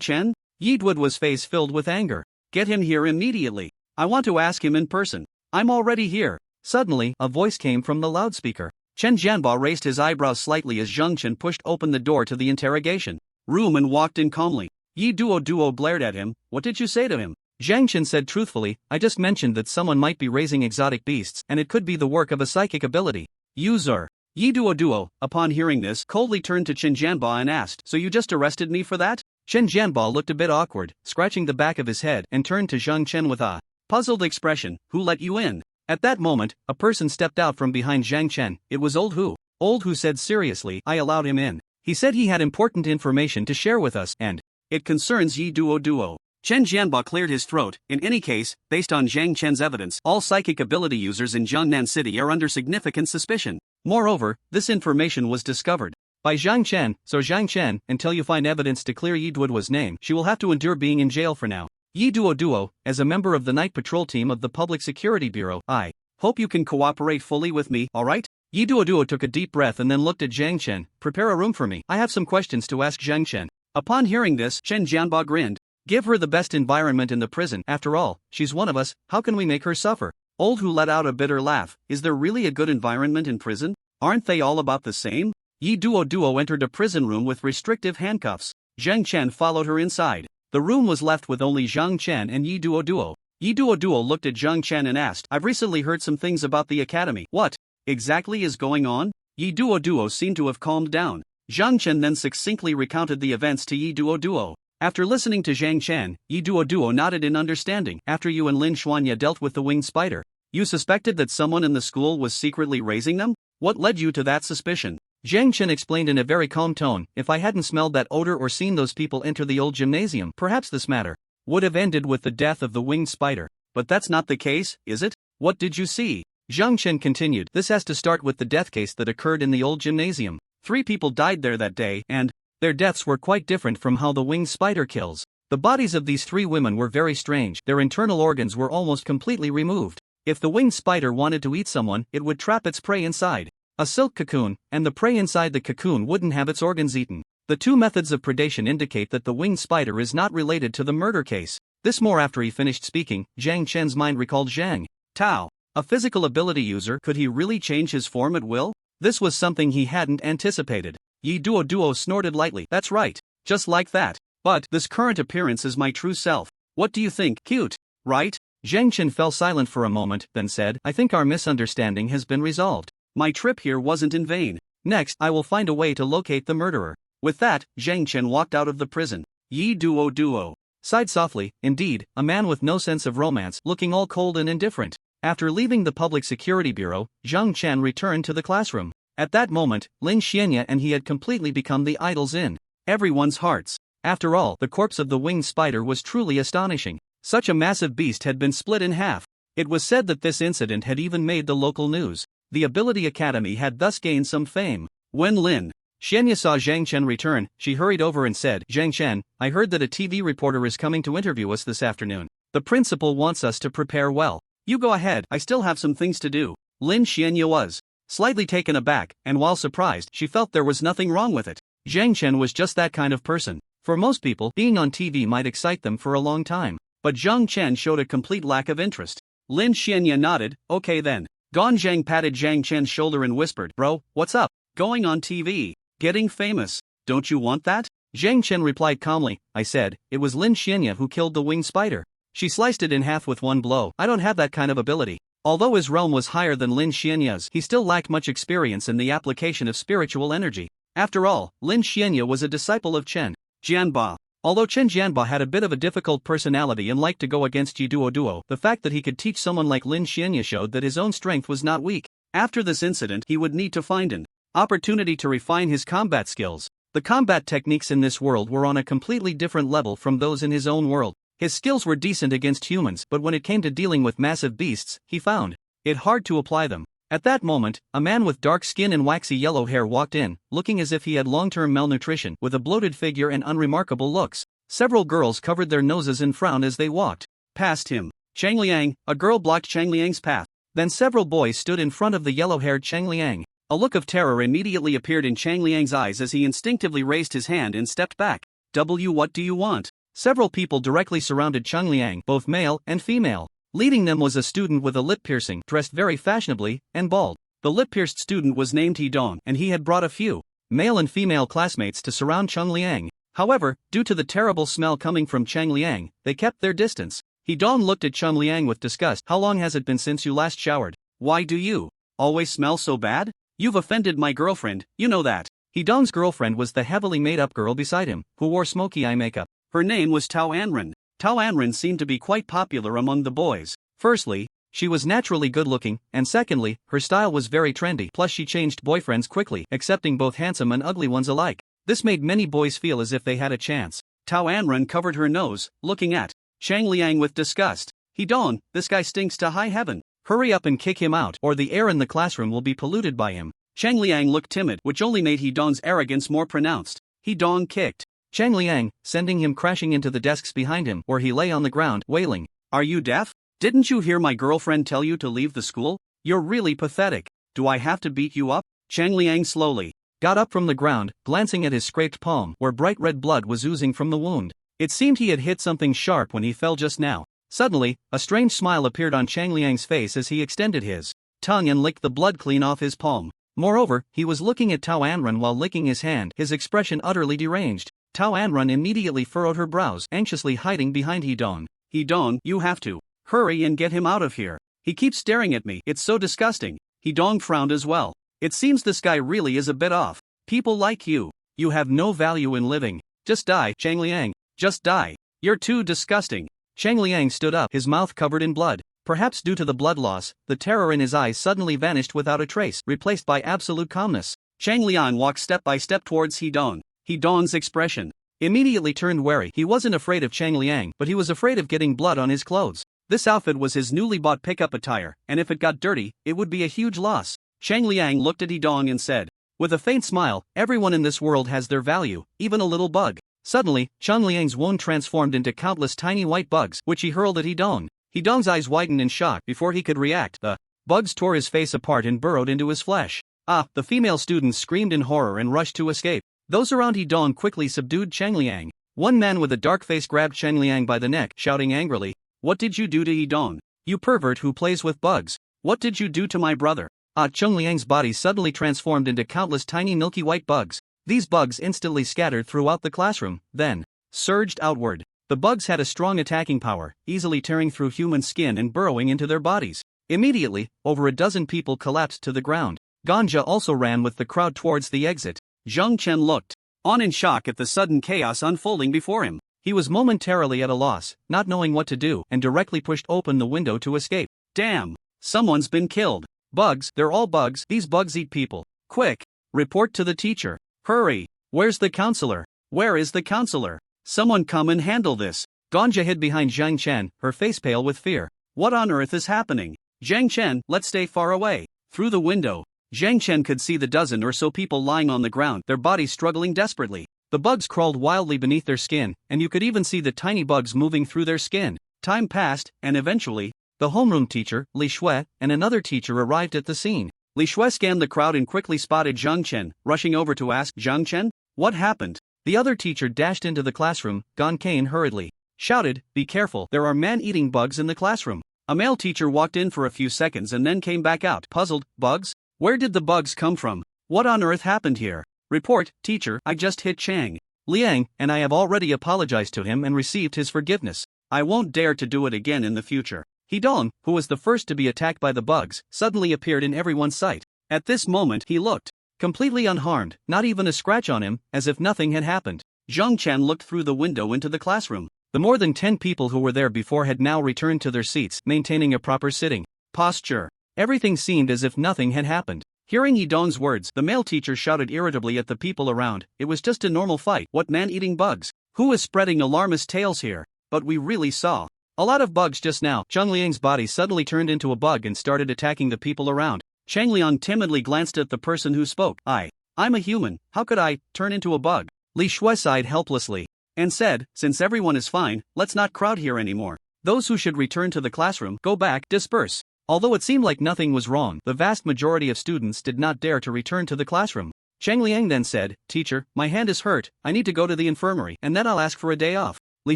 Chen? Yi Duo's face filled with anger. Get him here immediately. I want to ask him in person. I'm already here. Suddenly, a voice came from the loudspeaker. Chen Jianba raised his eyebrows slightly as Zhang Chen pushed open the door to the interrogation room and walked in calmly. Yi Duo glared at him. What did you say to him? Zhang Chen said truthfully, I just mentioned that someone might be raising exotic beasts and it could be the work of a psychic ability. User. Yi Duo, upon hearing this, coldly turned to Chen Jianba and asked, so you just arrested me for that? Chen Jianba looked a bit awkward, scratching the back of his head and turned to Zhang Chen with a puzzled expression, who let you in? At that moment, a person stepped out from behind Zhang Chen. It was Old Hu. Old Hu said seriously, I allowed him in. He said he had important information to share with us and it concerns Yi Duo. Chen Jianba cleared his throat. In any case, based on Zhang Chen's evidence, all psychic ability users in Jiangnan City are under significant suspicion. Moreover, this information was discovered by Zhang Chen, so Zhang Chen, until you find evidence to clear Yi Duo's name, she will have to endure being in jail for now. Yi Duo, as a member of the night patrol team of the Public Security Bureau, I hope you can cooperate fully with me, alright? Yi Duo took a deep breath and then looked at Zhang Chen. Prepare a room for me. I have some questions to ask Zhang Chen. Upon hearing this, Chen Jianba grinned. Give her the best environment in the prison. After all, she's one of us, how can we make her suffer? Old Hu let out a bitter laugh. Is there really a good environment in prison? Aren't they all about the same? Yi Duo entered a prison room with restrictive handcuffs. Zhang Chen followed her inside. The room was left with only Zhang Chen and Yi Duo. Yi Duo looked at Zhang Chen and asked, I've recently heard some things about the academy. What exactly is going on? Yi Duo seemed to have calmed down. Zhang Chen then succinctly recounted the events to Yi Duo. After listening to Zhang Chen, Yi Duo nodded in understanding. After you and Lin Xuanya dealt with the winged spider, you suspected that someone in the school was secretly raising them? What led you to that suspicion? Zhang Chen explained in a very calm tone, if I hadn't smelled that odor or seen those people enter the old gymnasium, perhaps this matter would have ended with the death of the winged spider. But that's not the case, is it? What did you see? Zhang Chen continued, this has to start with the death case that occurred in the old gymnasium. 3 people died there that day, and their deaths were quite different from how the winged spider kills. The bodies of these 3 women were very strange, their internal organs were almost completely removed. If the winged spider wanted to eat someone, it would trap its prey inside a silk cocoon, and the prey inside the cocoon wouldn't have its organs eaten. The 2 methods of predation indicate that the winged spider is not related to the murder case. This more after he finished speaking, Zhang Chen's mind recalled Zhang Tao, a physical ability user. Could he really change his form at will? This was something he hadn't anticipated. Yi Duo snorted lightly. That's right. Just like that. But this current appearance is my true self. What do you think? Cute, right? Zhang Chen fell silent for a moment, then said, I think our misunderstanding has been resolved. My trip here wasn't in vain. Next, I will find a way to locate the murderer. With that, Zhang Chen walked out of the prison. Yi Duo sighed softly. Indeed, a man with no sense of romance, looking all cold and indifferent. After leaving the Public Security Bureau, Zhang Chen returned to the classroom. At that moment, Lin Xianya and he had completely become the idols in everyone's hearts. After all, the corpse of the winged spider was truly astonishing. Such a massive beast had been split in half. It was said that this incident had even made the local news. The Ability Academy had thus gained some fame. When Lin Xianya saw Zhang Chen return, she hurried over and said, Zhang Chen, I heard that a TV reporter is coming to interview us this afternoon. The principal wants us to prepare well. You go ahead, I still have some things to do. Lin Xianya was slightly taken aback, and while surprised, she felt there was nothing wrong with it. Zhang Chen was just that kind of person. For most people, being on TV might excite them for a long time. But Zhang Chen showed a complete lack of interest. Lin Xianya nodded, okay then. Gong Zhang patted Zhang Chen's shoulder and whispered, bro, what's up? Going on TV. Getting famous. Don't you want that? Zhang Chen replied calmly, I said, it was Lin Xianya who killed the winged spider. She sliced it in half with one blow. I don't have that kind of ability. Although his realm was higher than Lin Xianya's, he still lacked much experience in the application of spiritual energy. After all, Lin Xianya was a disciple of Chen Jianba. Although Chen Jianba had a bit of a difficult personality and liked to go against Yi Duo, the fact that he could teach someone like Lin Xianya showed that his own strength was not weak. After this incident, he would need to find an opportunity to refine his combat skills. The combat techniques in this world were on a completely different level from those in his own world. His skills were decent against humans, but when it came to dealing with massive beasts, he found it hard to apply them. At that moment, a man with dark skin and waxy yellow hair walked in, looking as if he had long-term malnutrition, with a bloated figure and unremarkable looks. Several girls covered their noses and frowned as they walked past him. Chang Liang, a girl blocked Chang Liang's path. Then several boys stood in front of the yellow-haired Chang Liang. A look of terror immediately appeared in Chang Liang's eyes as he instinctively raised his hand and stepped back. What do you want? Several people directly surrounded Chang Liang, both male and female. Leading them was a student with a lip piercing, dressed very fashionably, and bald. The lip-pierced student was named He Dong, and he had brought a few male and female classmates to surround Chang Liang. However, due to the terrible smell coming from Chang Liang, they kept their distance. Hidong looked at Chun Liang with disgust. How long has it been since you last showered? Why do you always smell so bad? You've offended my girlfriend, you know that. Hidong's girlfriend was the heavily made-up girl beside him, who wore smoky eye makeup. Her name was Tao Anren. Tao Anren seemed to be quite popular among the boys. Firstly, she was naturally good-looking, and secondly, her style was very trendy. Plus she changed boyfriends quickly, accepting both handsome and ugly ones alike. This made many boys feel as if they had a chance. Tao Anren covered her nose, looking at Chang Liang with disgust. Hidong, this guy stinks to high heaven. Hurry up and kick him out, or the air in the classroom will be polluted by him. Chang Liang looked timid, which only made Hidong's arrogance more pronounced. Hidong kicked Chang Liang, sending him crashing into the desks behind him, where he lay on the ground, wailing. Are you deaf? Didn't you hear my girlfriend tell you to leave the school? You're really pathetic. Do I have to beat you up? Chang Liang slowly got up from the ground, glancing at his scraped palm, where bright red blood was oozing from the wound. It seemed he had hit something sharp when he fell just now. Suddenly, a strange smile appeared on Chang Liang's face as he extended his tongue and licked the blood clean off his palm. Moreover, he was looking at Tao Anren while licking his hand, his expression utterly deranged. Tao Anren immediately furrowed her brows, anxiously hiding behind Hidong. Hidong, you have to hurry and get him out of here. He keeps staring at me, it's so disgusting. Hidong frowned as well. It seems this guy really is a bit off. People like you have no value in living. Just die, Chang Liang. Just die. You're too disgusting. Chang Liang stood up, his mouth covered in blood. Perhaps due to the blood loss, the terror in his eyes suddenly vanished without a trace, replaced by absolute calmness. Chang Liang walked step by step towards Hidong. Hidong's expression immediately turned wary. He wasn't afraid of Chang Liang, but he was afraid of getting blood on his clothes. This outfit was his newly bought pickup attire, and if it got dirty, it would be a huge loss. Chang Liang looked at Hidong and said, with a faint smile, everyone in this world has their value, even a little bug. Suddenly, Chang Liang's wound transformed into countless tiny white bugs, which he hurled at Hidong. Hidong's eyes widened in shock. Before he could react, the bugs tore his face apart and burrowed into his flesh. The female students screamed in horror and rushed to escape. Those around Hidong quickly subdued Chang Liang. One man with a dark face grabbed Chang Liang by the neck, shouting angrily, What did you do to Hidong? You pervert who plays with bugs. What did you do to my brother? Chang Liang's body suddenly transformed into countless tiny milky white bugs. These bugs instantly scattered throughout the classroom, then surged outward. The bugs had a strong attacking power, easily tearing through human skin and burrowing into their bodies. Immediately, over a dozen people collapsed to the ground. Ganja also ran with the crowd towards the exit. Zhang Chen looked on in shock at the sudden chaos unfolding before him. He was momentarily at a loss, not knowing what to do, and directly pushed open the window to escape. Damn! Someone's been killed. Bugs, they're all bugs. These bugs eat people. Quick! Report to the teacher. Hurry! Where's the counselor? Where is the counselor? Someone come and handle this. Ganja hid behind Zhang Chen, her face pale with fear. What on earth is happening? Zhang Chen, let's stay far away. Through the window, Zhang Chen could see the dozen or so people lying on the ground, their bodies struggling desperately. The bugs crawled wildly beneath their skin, and you could even see the tiny bugs moving through their skin. Time passed, and eventually, the homeroom teacher, Li Shui, and another teacher arrived at the scene. Li Shui scanned the crowd and quickly spotted Zhang Chen, rushing over to ask, Zhang Chen? What happened? The other teacher dashed into the classroom, Gon Kane hurriedly shouted, Be careful, there are man-eating bugs in the classroom. A male teacher walked in for a few seconds and then came back out, puzzled. Bugs? Where did the bugs come from? What on earth happened here? Report, teacher, I just hit Chang Liang, and I have already apologized to him and received his forgiveness. I won't dare to do it again in the future. Hidong, who was the first to be attacked by the bugs, suddenly appeared in everyone's sight. At this moment he looked completely unharmed, not even a scratch on him, as if nothing had happened. Zhang Chen looked through the window into the classroom. The more than 10 people who were there before had now returned to their seats, maintaining a proper sitting posture. Everything seemed as if nothing had happened. Hearing Hidong's words, the male teacher shouted irritably at the people around, It was just a normal fight. What man-eating bugs? Who is spreading alarmist tales here? But we really saw a lot of bugs just now. Chang Liang's body suddenly turned into a bug and started attacking the people around. Chang Liang timidly glanced at the person who spoke. I'm a human, how could I turn into a bug? Li Shui sighed helplessly and said, Since everyone is fine, let's not crowd here anymore. Those who should return to the classroom, go back, disperse. Although it seemed like nothing was wrong, the vast majority of students did not dare to return to the classroom. Chang Liang then said, Teacher, my hand is hurt, I need to go to the infirmary, and then I'll ask for a day off. Li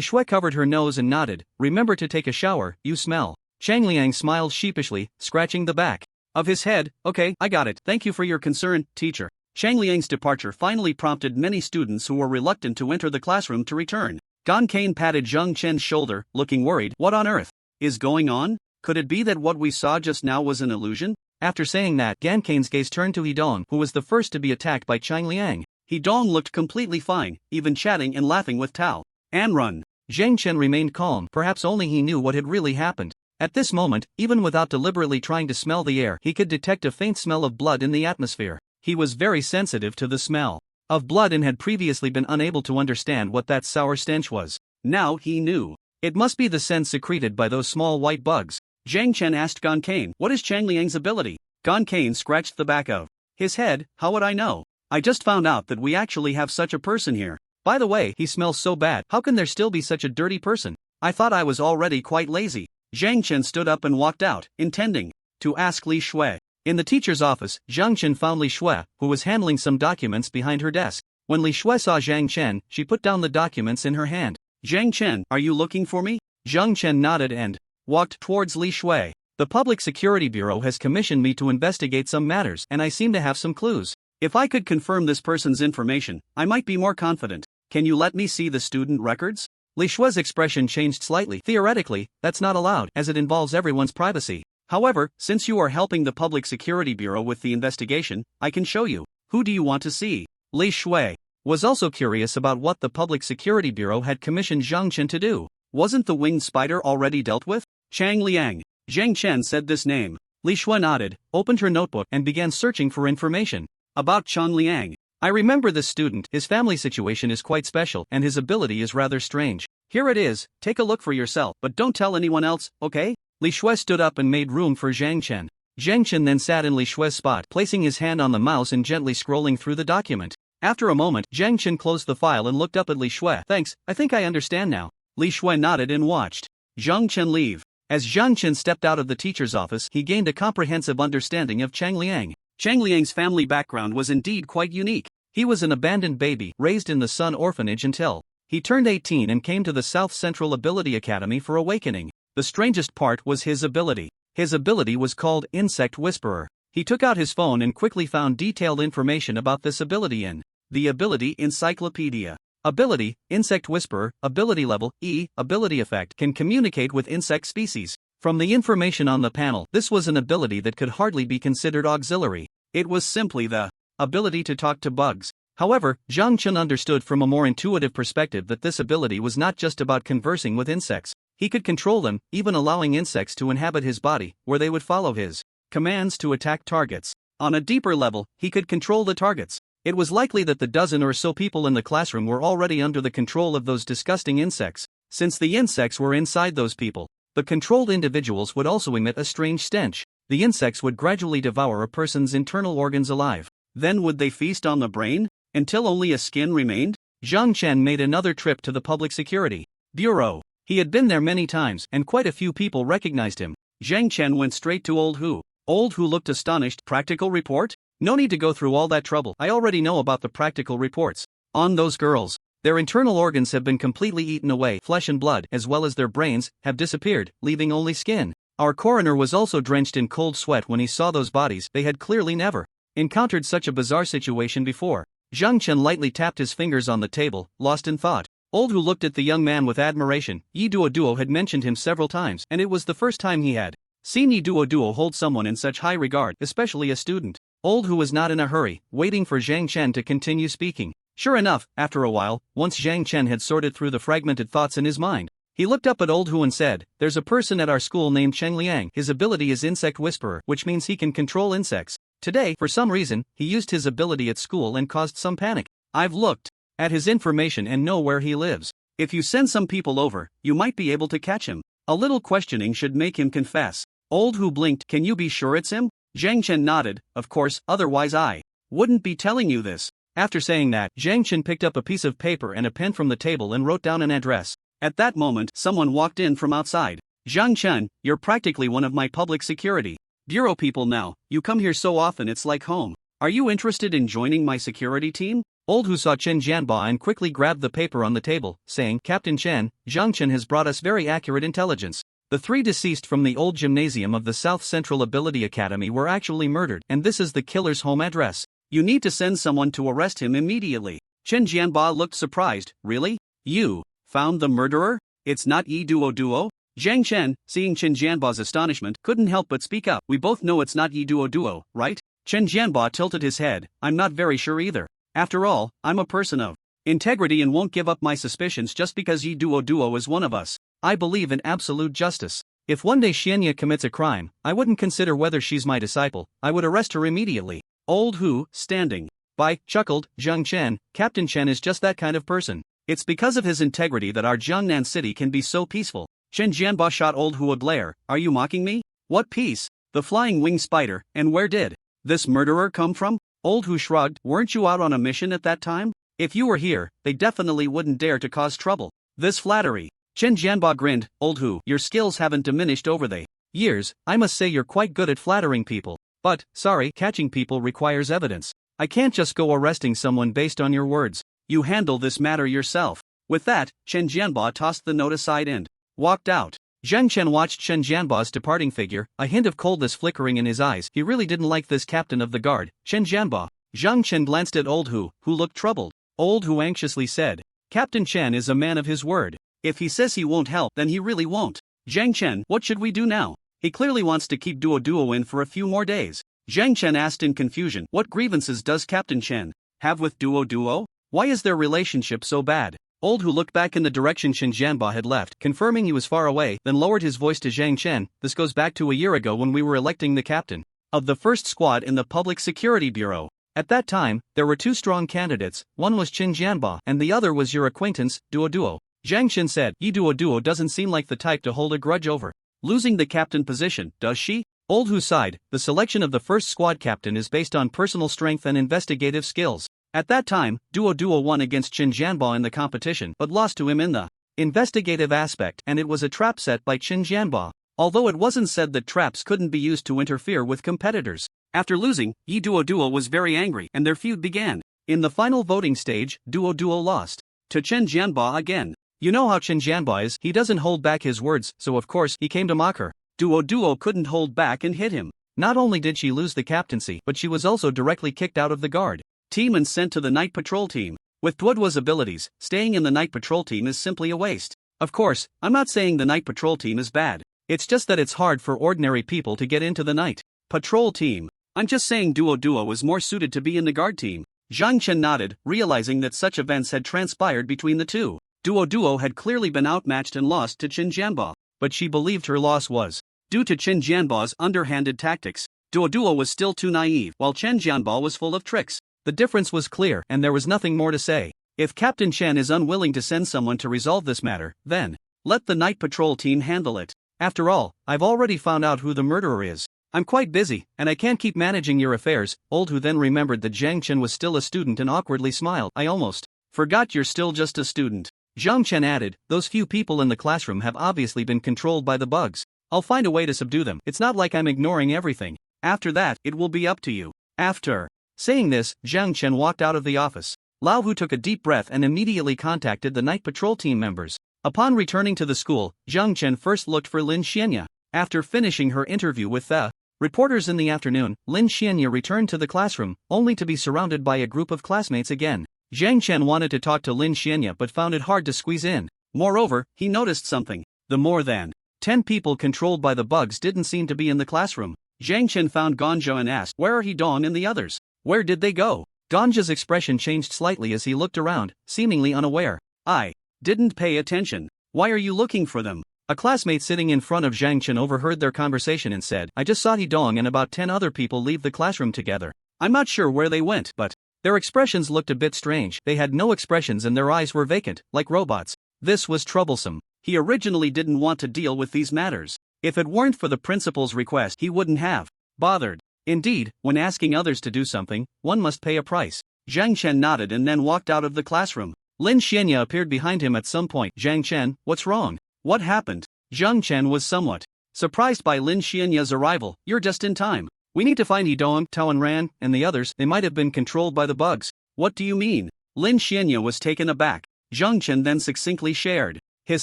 Shui covered her nose and nodded, Remember to take a shower, you smell. Chang Liang smiled sheepishly, scratching the back of his head. Okay, I got it. Thank you for your concern, teacher. Chang Liang's departure finally prompted many students who were reluctant to enter the classroom to return. Gan Kane patted Zhang Chen's shoulder, looking worried. What on earth is going on? Could it be that what we saw just now was an illusion? After saying that, Gan Kane's gaze turned to Hedong, who was the first to be attacked by Chang Liang. Hedong looked completely fine, even chatting and laughing with Tao. Anrun. Zhang Chen remained calm, perhaps only he knew what had really happened. At this moment, even without deliberately trying to smell the air, he could detect a faint smell of blood in the atmosphere. He was very sensitive to the smell of blood and had previously been unable to understand what that sour stench was. Now he knew. It must be the scent secreted by those small white bugs. Zhang Chen asked Gan Kane, "What is Chang Liang's ability?" Gan Kane scratched the back of his head. "How would I know? I just found out that we actually have such a person here. By the way, he smells so bad. How can there still be such a dirty person? I thought I was already quite lazy." Zhang Chen stood up and walked out, intending to ask Li Shui. In the teacher's office, Zhang Chen found Li Shui, who was handling some documents behind her desk. When Li Shui saw Zhang Chen, she put down the documents in her hand. "Zhang Chen, are you looking for me?" Zhang Chen nodded and walked towards Li Shui. "The Public Security Bureau has commissioned me to investigate some matters, and I seem to have some clues. If I could confirm this person's information, I might be more confident. Can you let me see the student records?" Li Shui's expression changed slightly. "Theoretically, that's not allowed, as it involves everyone's privacy. However, since you are helping the Public Security Bureau with the investigation, I can show you. Who do you want to see?" Li Shui was also curious about what the Public Security Bureau had commissioned Zhang Chen to do. Wasn't the winged spider already dealt with? Chang Liang. Zhang Chen said this name. Li Shui nodded, opened her notebook and began searching for information about Chang Liang. "I remember this student. His family situation is quite special and his ability is rather strange. Here it is, take a look for yourself, but don't tell anyone else, okay?" Li Shui stood up and made room for Zhang Chen. Zhang Chen then sat in Li Shui's spot, placing his hand on the mouse and gently scrolling through the document. After a moment, Zhang Chen closed the file and looked up at Li Shui. "Thanks, I think I understand now." Li Shui nodded and watched Zhang Chen leave. As Zhang Chen stepped out of the teacher's office, he gained a comprehensive understanding of Chang Liang. Chang Liang's family background was indeed quite unique. He was an abandoned baby, raised in the Sun Orphanage until he turned 18 and came to the South Central Ability Academy for awakening. The strangest part was his ability. His ability was called Insect Whisperer. He took out his phone and quickly found detailed information about this ability in the Ability Encyclopedia. Ability, Insect Whisperer, Ability Level, E, Ability Effect, can communicate with insect species. From the information on the panel, this was an ability that could hardly be considered auxiliary. It was simply the ability to talk to bugs. However, Zhang Chen understood from a more intuitive perspective that this ability was not just about conversing with insects. He could control them, even allowing insects to inhabit his body, where they would follow his commands to attack targets. On a deeper level, he could control the targets. It was likely that the dozen or so people in the classroom were already under the control of those disgusting insects. Since the insects were inside those people, the controlled individuals would also emit a strange stench. The insects would gradually devour a person's internal organs alive. Then would they feast on the brain, until only a skin remained? Zhang Chen made another trip to the Public Security Bureau. He had been there many times, and quite a few people recognized him. Zhang Chen went straight to Old Hu. Old Hu looked astonished. "Practical report? No need to go through all that trouble. I already know about the practical reports on those girls. Their internal organs have been completely eaten away. Flesh and blood, as well as their brains, have disappeared, leaving only skin. Our coroner was also drenched in cold sweat when he saw those bodies. They had clearly never encountered such a bizarre situation before." Zhang Chen lightly tapped his fingers on the table, lost in thought. Old Hu looked at the young man with admiration. Yi Duo had mentioned him several times, and it was the first time he had seen Yi Duo hold someone in such high regard, especially a student. Old Hu was not in a hurry, waiting for Zhang Chen to continue speaking. Sure enough, after a while, once Zhang Chen had sorted through the fragmented thoughts in his mind, he looked up at Old Hu and said, "There's a person at our school named Chang Liang. His ability is Insect Whisperer, which means he can control insects. Today, for some reason, he used his ability at school and caused some panic. I've looked at his information and know where he lives. If you send some people over, you might be able to catch him. A little questioning should make him confess." Old Hu blinked. "Can you be sure it's him?" Zhang Chen nodded. "Of course, otherwise I wouldn't be telling you this." After saying that, Zhang Chen picked up a piece of paper and a pen from the table and wrote down an address. At that moment, someone walked in from outside. "Zhang Chen, you're practically one of my Public Security Bureau people now. You come here so often it's like home. Are you interested in joining my security team?" Old Hu saw Chen Jianba and quickly grabbed the paper on the table, saying, "Captain Chen, Zhang Chen has brought us very accurate intelligence. The 3 deceased from the old gymnasium of the South Central Ability Academy were actually murdered, and this is the killer's home address. You need to send someone to arrest him immediately." Chen Jianba looked surprised. "Really? You Found the murderer? It's not Yi Duo. Zhang Chen, seeing Chen Jianba's astonishment, couldn't help but speak up. We both know it's not Yi Duo, right? Chen Jianba tilted his head. I'm not very sure either. After all, I'm a person of integrity and won't give up my suspicions just because Yi Duo is one of us. I believe in absolute justice. If one day Xianya commits a crime, I wouldn't consider whether she's my disciple, I would arrest her immediately. Old Hu, standing by, chuckled. Zhang Chen, Captain Chen is just that kind of person. It's because of his integrity that our Jiangnan city can be so peaceful. Chen Jianba shot Old Hu a glare. Are you mocking me? What peace? The flying wing spider, and where did this murderer come from? Old Hu shrugged. Weren't you out on a mission at that time? If you were here, they definitely wouldn't dare to cause trouble. This flattery. Chen Jianba grinned. Old Hu, your skills haven't diminished over the years. I must say you're quite good at flattering people. But, sorry, catching people requires evidence. I can't just go arresting someone based on your words. You handle this matter yourself. With that, Chen Jianba tossed the note aside and walked out. Zhang Chen watched Chen Jianba's departing figure, a hint of coldness flickering in his eyes. He really didn't like this captain of the guard, Chen Jianba. Zhang Chen glanced at Old Hu, who looked troubled. Old Hu anxiously said, Captain Chen is a man of his word. If he says he won't help, then he really won't. Zhang Chen, what should we do now? He clearly wants to keep Duo in for a few more days. Zhang Chen asked in confusion. What grievances does Captain Chen have with Duo? Why is their relationship so bad? Old Hu looked back in the direction Chen Jianba had left, confirming he was far away, then lowered his voice to Zhang Chen. This goes back to a year ago when we were electing the captain of the first squad in the Public Security Bureau. At that time, there were two strong candidates, one was Chen Jianba and the other was your acquaintance, Duo. Zhang Chen said, Yi Duo doesn't seem like the type to hold a grudge over losing the captain position, does she? Old Hu sighed. The selection of the first squad captain is based on personal strength and investigative skills. At that time, Duo won against Chen Jianba in the competition but lost to him in the investigative aspect, and it was a trap set by Chen Jianba. Although it wasn't said that traps couldn't be used to interfere with competitors. After losing, Yi Duo was very angry and their feud began. In the final voting stage, Duo lost to Chen Jianba again. You know how Chen Jianba is, he doesn't hold back his words, so of course he came to mock her. Duo couldn't hold back and hit him. Not only did she lose the captaincy, but she was also directly kicked out of the guard team and sent to the night patrol team. With Duo's abilities, staying in the night patrol team is simply a waste. Of course, I'm not saying the night patrol team is bad. It's just that it's hard for ordinary people to get into the night patrol team. I'm just saying Duo is more suited to be in the guard team. Zhang Chen nodded, realizing that such events had transpired between the two. Duo had clearly been outmatched and lost to Chen Jianba, but she believed her loss was due to Chen Jianba's underhanded tactics. Duo was still too naive, while Chen Jianba was full of tricks. The difference was clear, and there was nothing more to say. If Captain Chen is unwilling to send someone to resolve this matter, then let the night patrol team handle it. After all, I've already found out who the murderer is. I'm quite busy, and I can't keep managing your affairs. Old Hu then remembered that Zhang Chen was still a student and awkwardly smiled. I almost forgot you're still just a student. Zhang Chen added, those few people in the classroom have obviously been controlled by the bugs. I'll find a way to subdue them. It's not like I'm ignoring everything. After that, it will be up to you. After saying this, Zhang Chen walked out of the office. Lao Hu took a deep breath and immediately contacted the night patrol team members. Upon returning to the school, Zhang Chen first looked for Lin Xianya. After finishing her interview with the reporters in the afternoon, Lin Xianya returned to the classroom, only to be surrounded by a group of classmates again. Zhang Chen wanted to talk to Lin Xianya but found it hard to squeeze in. Moreover, he noticed something. The more than 10 people controlled by the bugs didn't seem to be in the classroom. Zhang Chen found Ganja and asked, where are Hidong and the others? Where did they go? Ganja's expression changed slightly as he looked around, seemingly unaware. I didn't pay attention. Why are you looking for them? A classmate sitting in front of Zhang Chen overheard their conversation and said, I just saw Hidong and about 10 other people leave the classroom together. I'm not sure where they went, but their expressions looked a bit strange. They had no expressions and their eyes were vacant, like robots. This was troublesome. He originally didn't want to deal with these matters. If it weren't for the principal's request, he wouldn't have bothered. Indeed, when asking others to do something, one must pay a price. Zhang Chen nodded and then walked out of the classroom. Lin Xianya appeared behind him at some point. Zhang Chen, what's wrong? What happened? Zhang Chen was somewhat surprised by Lin Xianya's arrival. You're just in time. We need to find Hidong, Tao and Ran, and the others. They might have been controlled by the bugs. What do you mean? Lin Xianya was taken aback. Zhang Chen then succinctly shared his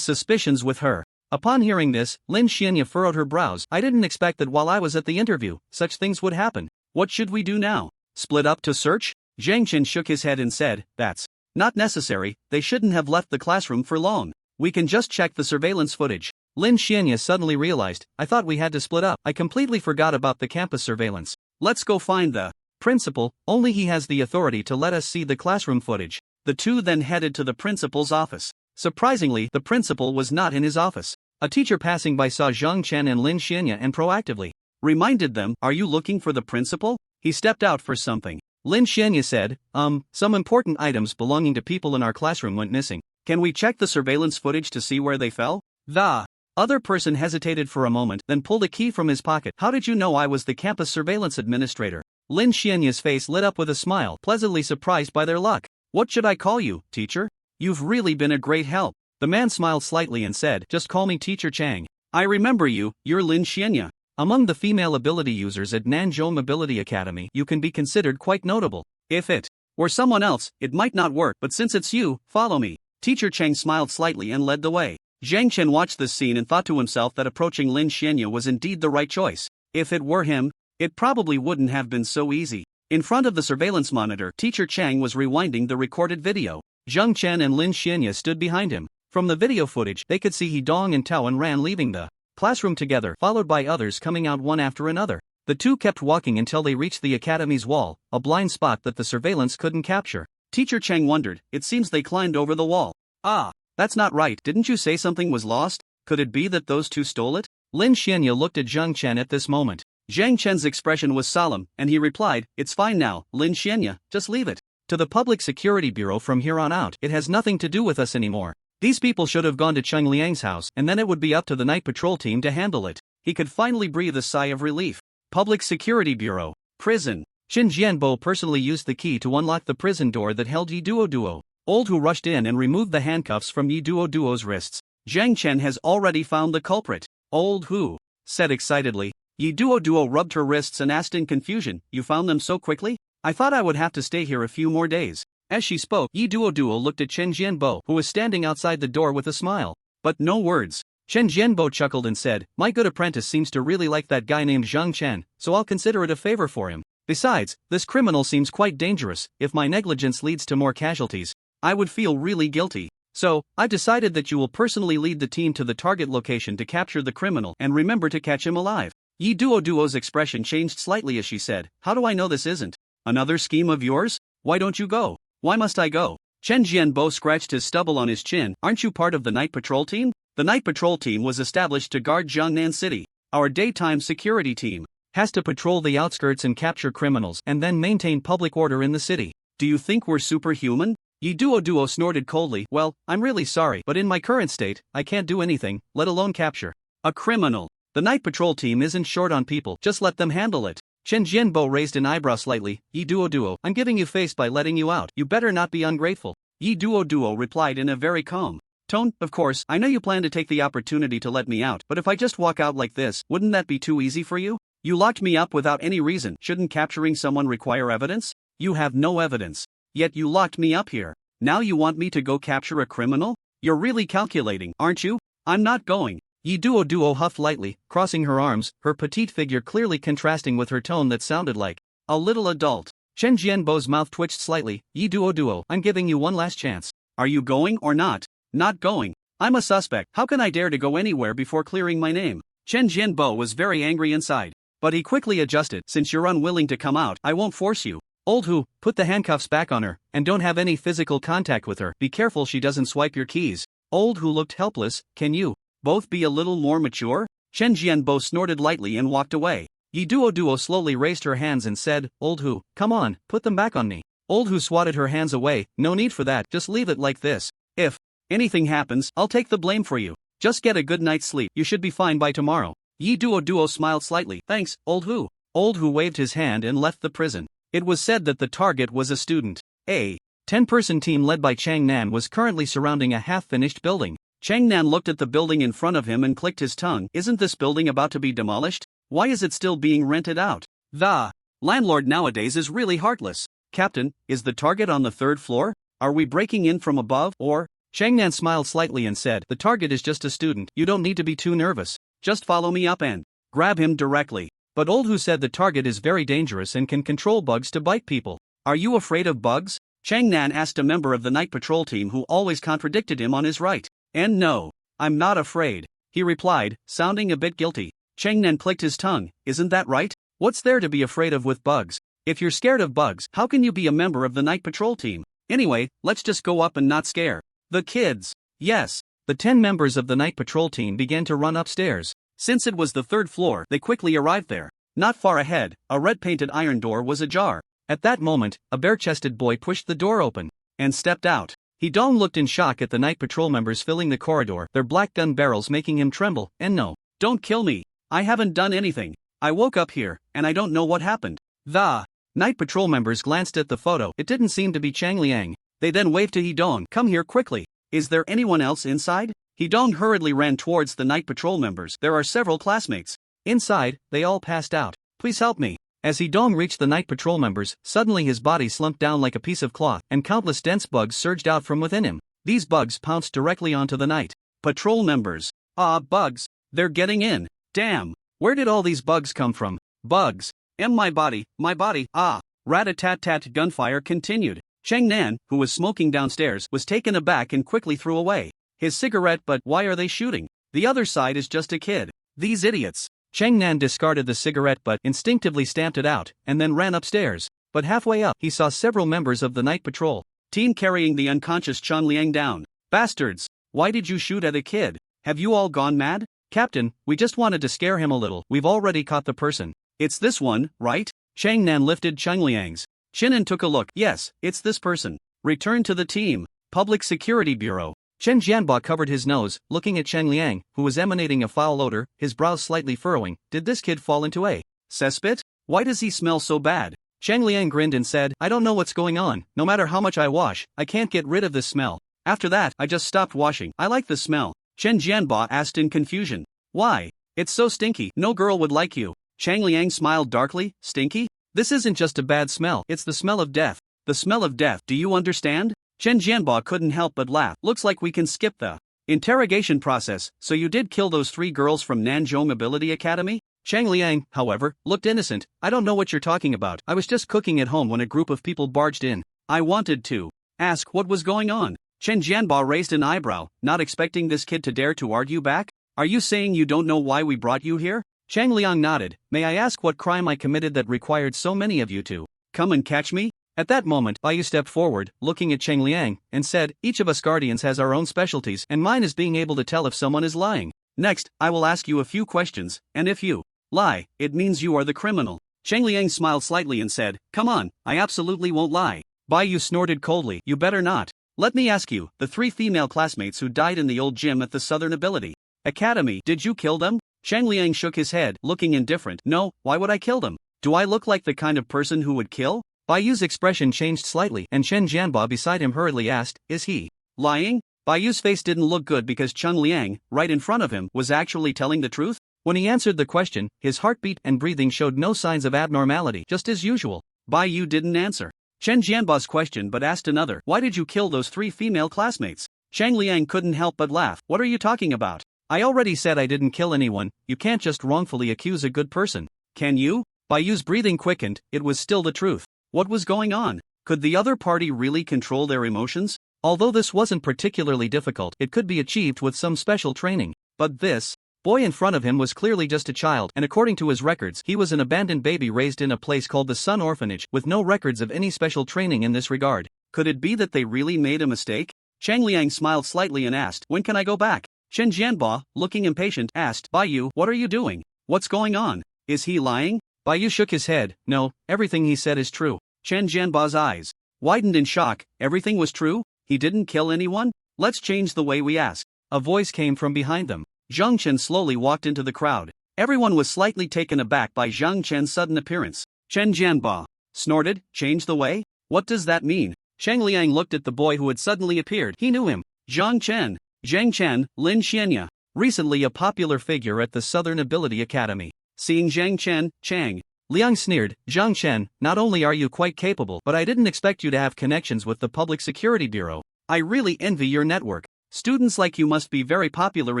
suspicions with her. Upon hearing this, Lin Xianya furrowed her brows. I didn't expect that while I was at the interview, such things would happen. What should we do now? Split up to search? Zhang Chen shook his head and said, that's Not necessary, they shouldn't have left the classroom for long. We can just check the surveillance footage. Lin Xianya suddenly realized, I thought we had to split up. I completely forgot about the campus surveillance. Let's go find the principal, only he has the authority to let us see the classroom footage. The two then headed to the principal's office. Surprisingly, the principal was not in his office. A teacher passing by saw Zhang Chen and Lin Xianya and proactively reminded them, are you looking for the principal? He stepped out for something. Lin Xianya said, some important items belonging to people in our classroom went missing. Can we check the surveillance footage to see where they fell? The other person hesitated for a moment, then pulled a key from his pocket. How did you know I was the campus surveillance administrator? Lin Xianya's face lit up with a smile, pleasantly surprised by their luck. What should I call you, teacher? You've really been a great help. The man smiled slightly and said, just call me Teacher Chang. I remember you, you're Lin Xianya. Among the female ability users at Nanzhou Mobility Academy, you can be considered quite notable. If it were someone else, it might not work, but since it's you, follow me. Teacher Chang smiled slightly and led the way. Zhang Chen watched this scene and thought to himself that approaching Lin Xianya was indeed the right choice. If it were him, it probably wouldn't have been so easy. In front of the surveillance monitor, Teacher Chang was rewinding the recorded video. Zhang Chen and Lin Xianya stood behind him. From the video footage, they could see He Dong and Tao and ran leaving the classroom together, followed by others coming out one after another. The two kept walking until they reached the academy's wall, a blind spot that the surveillance couldn't capture. Teacher Chang wondered, it seems they climbed over the wall. Ah, that's not right. Didn't you say something was lost? Could it be that those two stole it? Lin Xianya looked at Zhang Chen at this moment. Zhang Chen's expression was solemn, and he replied, it's fine now, Lin Xianya, just leave it to the Public Security Bureau from here on out. It has nothing to do with us anymore. These people should have gone to Cheng Liang's house, and then it would be up to the night patrol team to handle it. He could finally breathe a sigh of relief. Public Security Bureau. Prison. Qin Jianbo personally used the key to unlock the prison door that held Yi Duo. Old Hu rushed in and removed the handcuffs from Yi Duo's wrists. Zhang Chen has already found the culprit. Old Hu said excitedly. Yi Duo rubbed her wrists and asked in confusion, you found them so quickly? I thought I would have to stay here a few more days. As she spoke, Yi Duo looked at Chen Jianbo, who was standing outside the door with a smile. But no words. Chen Jianbo chuckled and said, my good apprentice seems to really like that guy named Zhang Chen, so I'll consider it a favor for him. Besides, this criminal seems quite dangerous. If my negligence leads to more casualties, I would feel really guilty. So, I've decided that you will personally lead the team to the target location to capture the criminal and remember to catch him alive. Yi Duo's expression changed slightly as she said, how do I know this isn't another scheme of yours? Why don't you go? Why must I go? Chen Jianbo scratched his stubble on his chin. Aren't you part of the night patrol team? The night patrol team was established to guard Jiangnan City. Our daytime security team has to patrol the outskirts and capture criminals and then maintain public order in the city. Do you think we're superhuman? Yi Duo snorted coldly. Well, I'm really sorry, but in my current state, I can't do anything, let alone capture a criminal. The night patrol team isn't short on people, just let them handle it. Chen Jianbo raised an eyebrow slightly. Yi Duo, I'm giving you face by letting you out. You better not be ungrateful. Yi Duo replied in a very calm tone, of course, I know you plan to take the opportunity to let me out, but if I just walk out like this, wouldn't that be too easy for you? You locked me up without any reason. Shouldn't capturing someone require evidence? You have no evidence. Yet you locked me up here. Now you want me to go capture a criminal? You're really calculating, aren't you? I'm not going. Yi Duo huffed lightly, crossing her arms, her petite figure clearly contrasting with her tone that sounded like a little adult. Chen Jianbo's mouth twitched slightly. Yi Duo, I'm giving you one last chance. Are you going or not? Not going. I'm a suspect. How can I dare to go anywhere before clearing my name? Chen Jianbo was very angry inside. But he quickly adjusted. Since you're unwilling to come out, I won't force you. Old Hu, put the handcuffs back on her, and don't have any physical contact with her. Be careful she doesn't swipe your keys. Old Hu looked helpless. Can you both be a little more mature? Chen Jianbo snorted lightly and walked away. Yi Duo slowly raised her hands and said, Old Hu, come on, put them back on me. Old Hu swatted her hands away. No need for that, just leave it like this. If anything happens, I'll take the blame for you. Just get a good night's sleep, you should be fine by tomorrow. Yi Duo smiled slightly. Thanks, Old Hu. Old Hu waved his hand and left the prison. It was said that the target was a student. A 10-person team led by Chang Nan was currently surrounding a half-finished building. Chang Nan looked at the building in front of him and clicked his tongue. Isn't this building about to be demolished? Why is it still being rented out? The landlord nowadays is really heartless. Captain, is the target on the 3rd floor? Are we breaking in from above, or? Chang Nan smiled slightly and said, the target is just a student. You don't need to be too nervous. Just follow me up and grab him directly. But Old Hu said the target is very dangerous and can control bugs to bite people. Are you afraid of bugs? Chang Nan asked a member of the night patrol team who always contradicted him on his right. And no, I'm not afraid, he replied, sounding a bit guilty. Chang Nan clicked his tongue. Isn't that right? What's there to be afraid of with bugs? If you're scared of bugs, how can you be a member of the night patrol team? Anyway, let's just go up and not scare the kids. Yes. The 10 members of the night patrol team began to run upstairs. Since it was the 3rd floor, they quickly arrived there. Not far ahead, a red-painted iron door was ajar. At that moment, a bare-chested boy pushed the door open and stepped out. Hee-dong looked in shock at the night patrol members filling the corridor, their black gun barrels making him tremble. And no, don't kill me. I haven't done anything. I woke up here, and I don't know what happened. The night patrol members glanced at the photo. It didn't seem to be Chang Liang. They then waved to Hee-dong. Come here quickly. Is there anyone else inside? Hee-dong hurriedly ran towards the night patrol members. There are several classmates. Inside, they all passed out. Please help me. As Hee-dong reached the night patrol members, suddenly his body slumped down like a piece of cloth, and countless dense bugs surged out from within him. These bugs pounced directly onto the night patrol members. Bugs. They're getting in. Damn. Where did all these bugs come from? Bugs. My body. Rat-a-tat-tat. Gunfire continued. Chang Nan, who was smoking downstairs, was taken aback and quickly threw away his cigarette. But why are they shooting? The other side is just a kid. These idiots. Chang Nan discarded the cigarette but instinctively stamped it out, and then ran upstairs. But halfway up, he saw several members of the night patrol team carrying the unconscious Chang Liang down. Bastards! Why did you shoot at a kid? Have you all gone mad? Captain, we just wanted to scare him a little. We've already caught the person. It's this one, right? Chang Nan lifted Chang Liang's chin and took a look. Yes, it's this person. Return to the team. Public Security Bureau. Chen Jianba covered his nose, looking at Chang Liang, who was emanating a foul odor, his brows slightly furrowing. Did this kid fall into a cesspit? Why does he smell so bad? Chang Liang grinned and said, I don't know what's going on. No matter how much I wash, I can't get rid of this smell. After that, I just stopped washing. I like the smell. Chen Jianba asked in confusion. Why? It's so stinky. No girl would like you. Chang Liang smiled darkly. Stinky? This isn't just a bad smell. It's the smell of death. The smell of death. Do you understand? Chen Jianba couldn't help but laugh. Looks like we can skip the interrogation process. So you did kill those 3 girls from Nanzhou Ability Academy? Chang Liang, however, looked innocent. I don't know what you're talking about. I was just cooking at home when a group of people barged in. I wanted to ask what was going on. Chen Jianba raised an eyebrow, not expecting this kid to dare to argue back. Are you saying you don't know why we brought you here? Chang Liang nodded. May I ask what crime I committed that required so many of you to come and catch me? At that moment, Bai Yu stepped forward, looking at Chang Liang, and said, each of us guardians has our own specialties, and mine is being able to tell if someone is lying. Next, I will ask you a few questions, and if you lie, it means you are the criminal. Chang Liang smiled slightly and said, come on, I absolutely won't lie. Bai Yu snorted coldly. You better not. Let me ask you, the 3 female classmates who died in the old gym at the Southern Ability Academy, did you kill them? Chang Liang shook his head, looking indifferent. No, why would I kill them? Do I look like the kind of person who would kill? Bai Yu's expression changed slightly, and Chen Jianba beside him hurriedly asked, is he lying? Bai Yu's face didn't look good because Chang Liang, right in front of him, was actually telling the truth. When he answered the question, his heartbeat and breathing showed no signs of abnormality, just as usual. Bai Yu didn't answer Chen Jianba's question but asked another. Why did you kill those 3 female classmates? Chang Liang couldn't help but laugh. What are you talking about? I already said I didn't kill anyone. You can't just wrongfully accuse a good person. Can you? Bai Yu's breathing quickened. It was still the truth. What was going on? Could the other party really control their emotions? Although this wasn't particularly difficult, it could be achieved with some special training. But this boy in front of him was clearly just a child, and according to his records, he was an abandoned baby raised in a place called the Sun Orphanage, with no records of any special training in this regard. Could it be that they really made a mistake? Chang Liang smiled slightly and asked, when can I go back? Chen Jianba, looking impatient, asked, Bai Yu, what are you doing? What's going on? Is he lying? Bai Yu shook his head. No, everything he said is true. Chen Jianba's eyes widened in shock. Everything was true? He didn't kill anyone? Let's change the way we ask. A voice came from behind them. Zhang Chen slowly walked into the crowd. Everyone was slightly taken aback by Zhang Chen's sudden appearance. Chen Jianba snorted, change the way? What does that mean? Chang Liang looked at the boy who had suddenly appeared. He knew him. Zhang Chen. Zhang Chen, Lin Xianya. Recently a popular figure at the Southern Ability Academy. Seeing Zhang Chen, Chang Liang sneered, Zhang Chen, not only are you quite capable, but I didn't expect you to have connections with the Public Security Bureau. I really envy your network. Students like you must be very popular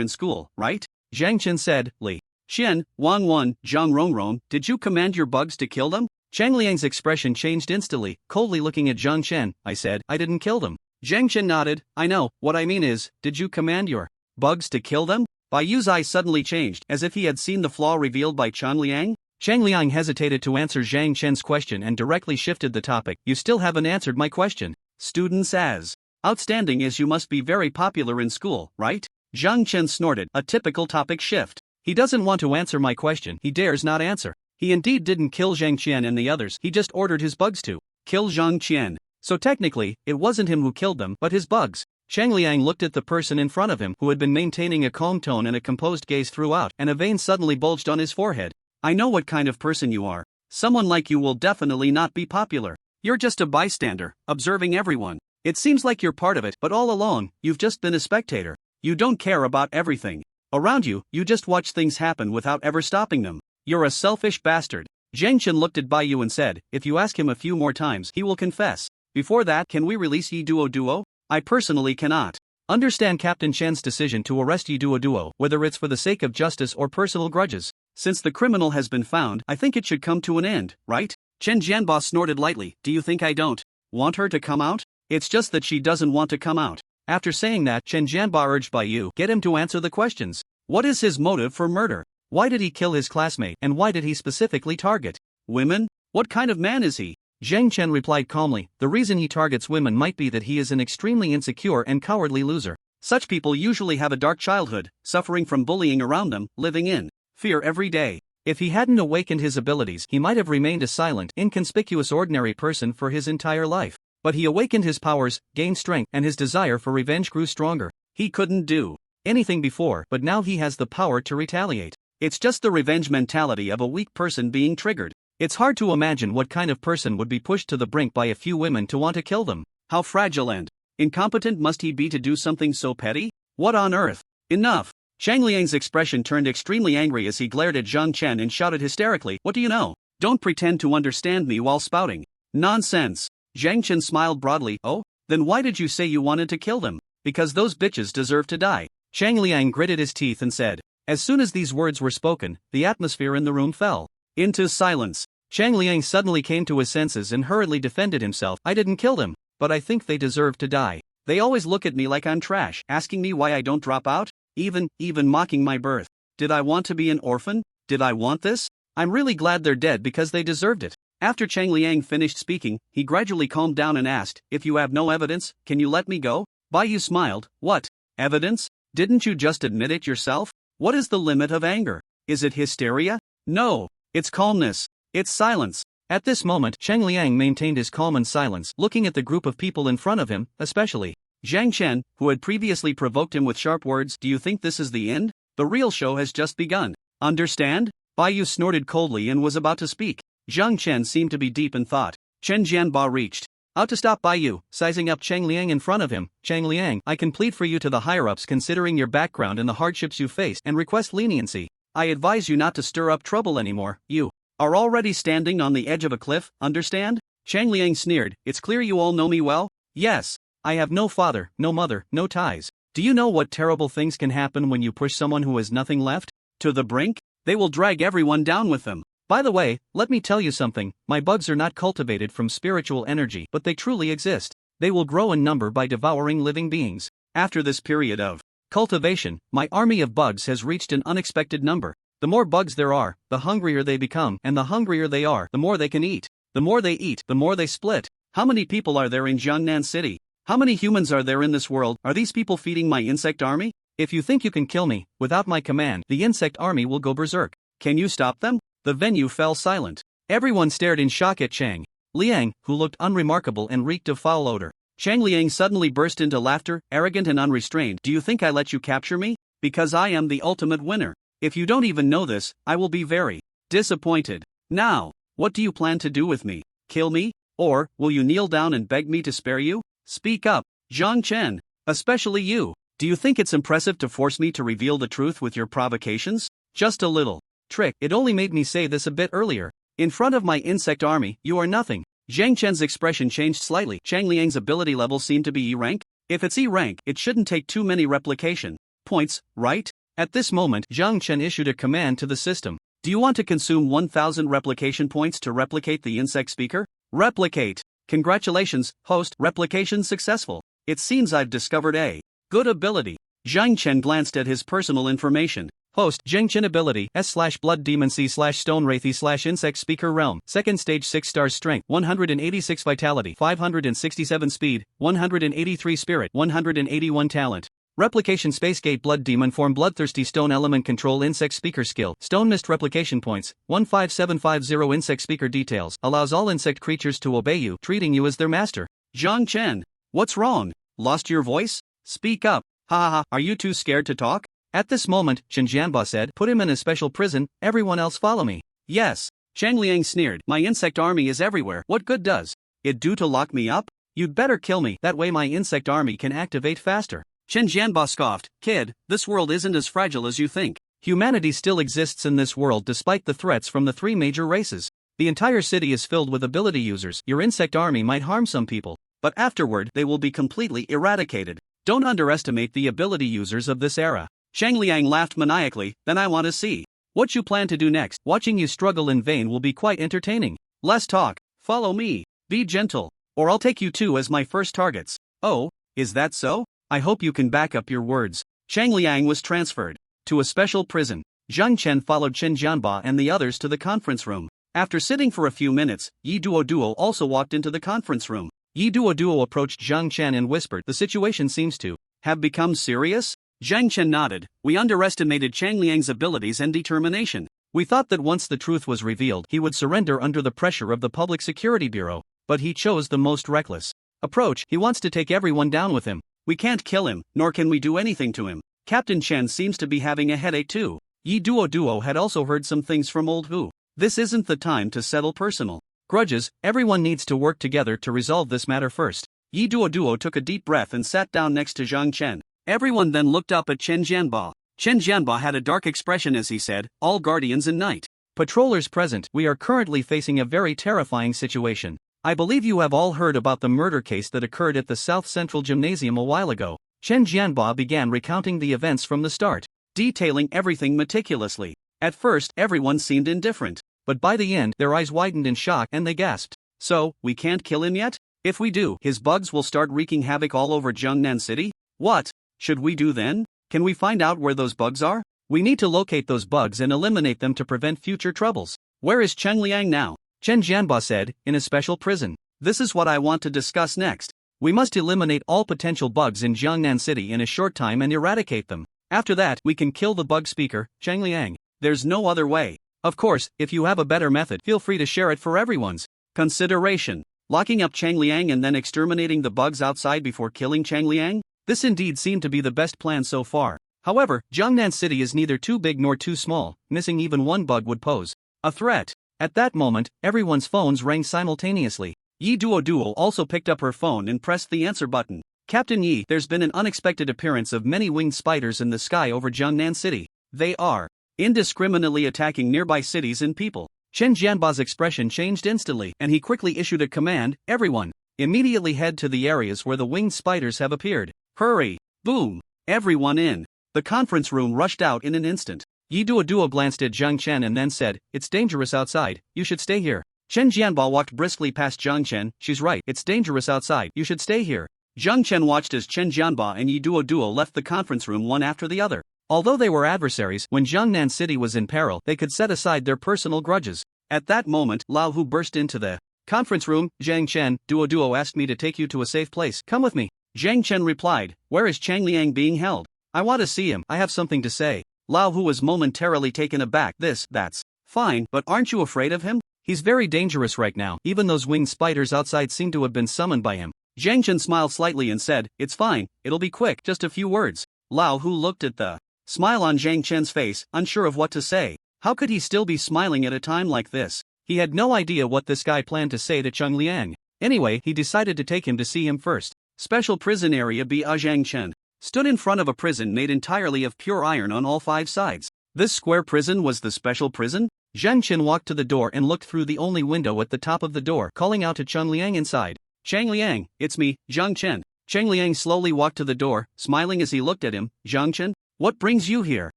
in school, right? Zhang Chen said, Li Xian, Wang Wan, Zhang Rongrong, did you command your bugs to kill them? Chang Liang's expression changed instantly, coldly looking at Zhang Chen. I said, I didn't kill them. Zhang Chen nodded. I know, what I mean is, did you command your bugs to kill them? Bai Yu's eyes suddenly changed, as if he had seen the flaw revealed by Chen Liang. Chang Liang hesitated to answer Zhang Chen's question and directly shifted the topic. You still haven't answered my question. Students as outstanding as you must be very popular in school, right? Zhang Chen snorted, a typical topic shift. He doesn't want to answer my question, he dares not answer. He indeed didn't kill Zhang Qian and the others, he just ordered his bugs to kill Zhang Qian. So technically, it wasn't him who killed them, but his bugs. Chang Liang looked at the person in front of him who had been maintaining a calm tone and a composed gaze throughout, and a vein suddenly bulged on his forehead. I know what kind of person you are. Someone like you will definitely not be popular. You're just a bystander, observing everyone. It seems like you're part of it, but all along, you've just been a spectator. You don't care about everything around you, you just watch things happen without ever stopping them. You're a selfish bastard. Zhang Chen looked at Bai Yu and said, if you ask him a few more times, he will confess. Before that, can we release Yi Duo? I personally cannot understand Captain Chen's decision to arrest Yi Duo, whether it's for the sake of justice or personal grudges. Since the criminal has been found, I think it should come to an end, right? Chen Jianba snorted lightly. Do you think I don't want her to come out? It's just that she doesn't want to come out. After saying that, Chen Jianba urged Bai Yu, get him to answer the questions. What is his motive for murder? Why did he kill his classmate, and why did he specifically target women? What kind of man is he? Zhang Chen replied calmly, the reason he targets women might be that he is an extremely insecure and cowardly loser. Such people usually have a dark childhood, suffering from bullying around them, living in fear every day. If he hadn't awakened his abilities, he might have remained a silent, inconspicuous ordinary person for his entire life. But he awakened his powers, gained strength, and his desire for revenge grew stronger. He couldn't do anything before, but now he has the power to retaliate. It's just the revenge mentality of a weak person being triggered. It's hard to imagine what kind of person would be pushed to the brink by a few women to want to kill them. How fragile and incompetent must he be to do something so petty? What on earth? Enough! Chang Liang's expression turned extremely angry as he glared at Zhang Chen and shouted hysterically, what do you know? Don't pretend to understand me while spouting nonsense. Zhang Chen smiled broadly. Oh? Then why did you say you wanted to kill them? Because those bitches deserve to die. Chang Liang gritted his teeth and said. As soon as these words were spoken, the atmosphere in the room fell into silence. Chang Liang suddenly came to his senses and hurriedly defended himself. I didn't kill them, but I think they deserve to die. They always look at me like I'm trash, asking me why I don't drop out, even mocking my birth. Did I want to be an orphan? Did I want this? I'm really glad they're dead because they deserved it. After Chang Liang finished speaking, he gradually calmed down and asked, if you have no evidence, can you let me go? Bai Yu smiled. What? Evidence? Didn't you just admit it yourself? What is the limit of anger? Is it hysteria? No. It's calmness. It's silence. At this moment, Chang Liang maintained his calm and silence, looking at the group of people in front of him, especially Zhang Chen, who had previously provoked him with sharp words. Do you think this is the end? The real show has just begun. Understand? Bai Yu snorted coldly and was about to speak. Zhang Chen seemed to be deep in thought. Chen Jianba reached out to stop Bai Yu, sizing up Chang Liang in front of him. Chang Liang, I can plead for you to the higher-ups considering your background and the hardships you faced and request leniency. I advise you not to stir up trouble anymore. You are already standing on the edge of a cliff, understand? Chang Liang sneered. It's clear you all know me well? Yes. I have no father, no mother, no ties. Do you know what terrible things can happen when you push someone who has nothing left to the brink? They will drag everyone down with them. By the way, let me tell you something, my bugs are not cultivated from spiritual energy, but they truly exist. They will grow in number by devouring living beings. After this period of cultivation, my army of bugs has reached an unexpected number. The more bugs there are, the hungrier they become, and the hungrier they are, the more they can eat. The more they eat, the more they split. How many people are there in Jiangnan City? How many humans are there in this world? Are these people feeding my insect army? If you think you can kill me, without my command, the insect army will go berserk. Can you stop them? The venue fell silent. Everyone stared in shock at Chang Liang, who looked unremarkable and reeked of foul odor. Chang Liang suddenly burst into laughter, arrogant and unrestrained. Do you think I let you capture me? Because I am the ultimate winner. If you don't even know this, I will be very disappointed. Now, what do you plan to do with me? Kill me? Or, will you kneel down and beg me to spare you? Speak up, Zhang Chen. Especially you. Do you think it's impressive to force me to reveal the truth with your provocations? Just a little trick. It only made me say this a bit earlier. In front of my insect army, you are nothing. Zhang Chen's expression changed slightly. Chang Liang's ability level seemed to be E rank. If it's E rank, it shouldn't take too many replication points, right? At this moment, Zhang Chen issued a command to the system. Do you want to consume 1000 replication points to replicate the insect speaker? Replicate. Congratulations, host, replication successful. It seems I've discovered a good ability. Zhang Chen glanced at his personal information. Host, Zhang Chen ability, S/Blood Demon C/Stone Wraithy/ Insect Speaker Realm, 2nd stage 6 stars strength, 186 vitality, 567 speed, 183 spirit, 181 talent. Replication Space Gate Blood Demon Form Bloodthirsty Stone Element Control Insect Speaker Skill, Stone Mist Replication Points, 15750 Insect Speaker Details, allows all insect creatures to obey you, treating you as their master. Zhang Chen, what's wrong? Lost your voice? Speak up. Ha ha ha, are you too scared to talk? At this moment, Chen Jianba said, put him in a special prison, everyone else follow me. Yes. Chang Liang sneered, my insect army is everywhere, what good does it do to lock me up? You'd better kill me, that way my insect army can activate faster. Chen Jianba scoffed, kid, this world isn't as fragile as you think. Humanity still exists in this world despite the threats from the 3 major races. The entire city is filled with ability users, your insect army might harm some people, but afterward they will be completely eradicated. Don't underestimate the ability users of this era. Shang Liang laughed maniacally, then I want to see what you plan to do next. Watching you struggle in vain will be quite entertaining. Less talk, follow me, be gentle, or I'll take you two as my first targets. Oh, is that so? I hope you can back up your words. Shang Liang was transferred to a special prison. Zhang Chen followed Chen Jianba and the others to the conference room. After sitting for a few minutes, Yi Duo also walked into the conference room. Yi Duo approached Zhang Chen and whispered, the situation seems to have become serious? Zhang Chen nodded, we underestimated Chang Liang's abilities and determination. We thought that once the truth was revealed he would surrender under the pressure of the Public Security Bureau, but he chose the most reckless approach. He wants to take everyone down with him. We can't kill him, nor can we do anything to him. Captain Chen seems to be having a headache too. Yi Duo had also heard some things from old Hu. This isn't the time to settle personal grudges, everyone needs to work together to resolve this matter first. Yi Duo took a deep breath and sat down next to Zhang Chen. Everyone then looked up at Chen Jianba. Chen Jianba had a dark expression as he said, all guardians in night patrollers present, we are currently facing a very terrifying situation. I believe you have all heard about the murder case that occurred at the South Central Gymnasium a while ago. Chen Jianba began recounting the events from the start, detailing everything meticulously. At first, everyone seemed indifferent, but by the end, their eyes widened in shock and they gasped. So, we can't kill him yet? If we do, his bugs will start wreaking havoc all over Jiangnan City? What should we do then? Can we find out where those bugs are? We need to locate those bugs and eliminate them to prevent future troubles. Where is Cheng Liang now? Chen Jianba said, in a special prison. This is what I want to discuss next. We must eliminate all potential bugs in Jiangnan City in a short time and eradicate them. After that, we can kill the bug speaker, Cheng Liang. There's no other way. Of course, if you have a better method, feel free to share it for everyone's consideration. Locking up Cheng Liang and then exterminating the bugs outside before killing Cheng Liang? This indeed seemed to be the best plan so far. However, Jiangnan City is neither too big nor too small, missing even one bug would pose a threat. At that moment, everyone's phones rang simultaneously. Yi Duo also picked up her phone and pressed the answer button. Captain Yi, there's been an unexpected appearance of many winged spiders in the sky over Jiangnan City. They are indiscriminately attacking nearby cities and people. Chen Jianba's expression changed instantly, and he quickly issued a command, everyone, immediately head to the areas where the winged spiders have appeared. Hurry! Boom! Everyone in the conference room rushed out in an instant. Yi Duo glanced at Zhang Chen and then said, it's dangerous outside, you should stay here. Chen Jianba walked briskly past Zhang Chen, she's right, it's dangerous outside, you should stay here. Zhang Chen watched as Chen Jianba and Yi Duo left the conference room one after the other. Although they were adversaries, when Jiangnan City was in peril, they could set aside their personal grudges. At that moment, Lao Hu burst into the conference room. Zhang Chen, Duo asked me to take you to a safe place, come with me. Zhang Chen replied, where is Chang Liang being held? I want to see him, I have something to say. Lao Hu was momentarily taken aback. That's fine, but aren't you afraid of him? He's very dangerous right now, even those winged spiders outside seem to have been summoned by him. Zhang Chen smiled slightly and said, it's fine, it'll be quick, just a few words. Lao Hu looked at the smile on Zhang Chen's face, unsure of what to say. How could he still be smiling at a time like this? He had no idea what this guy planned to say to Cheng Liang. Anyway, he decided to take him to see him first. Special Prison Area B. Zhang Chen stood in front of a prison made entirely of pure iron on all 5 sides. This square prison was the special prison? Zhang Chen walked to the door and looked through the only window at the top of the door, calling out to Cheng Liang inside. Cheng Liang, it's me, Zhang Chen. Cheng Liang slowly walked to the door, smiling as he looked at him. Zhang Chen, what brings you here?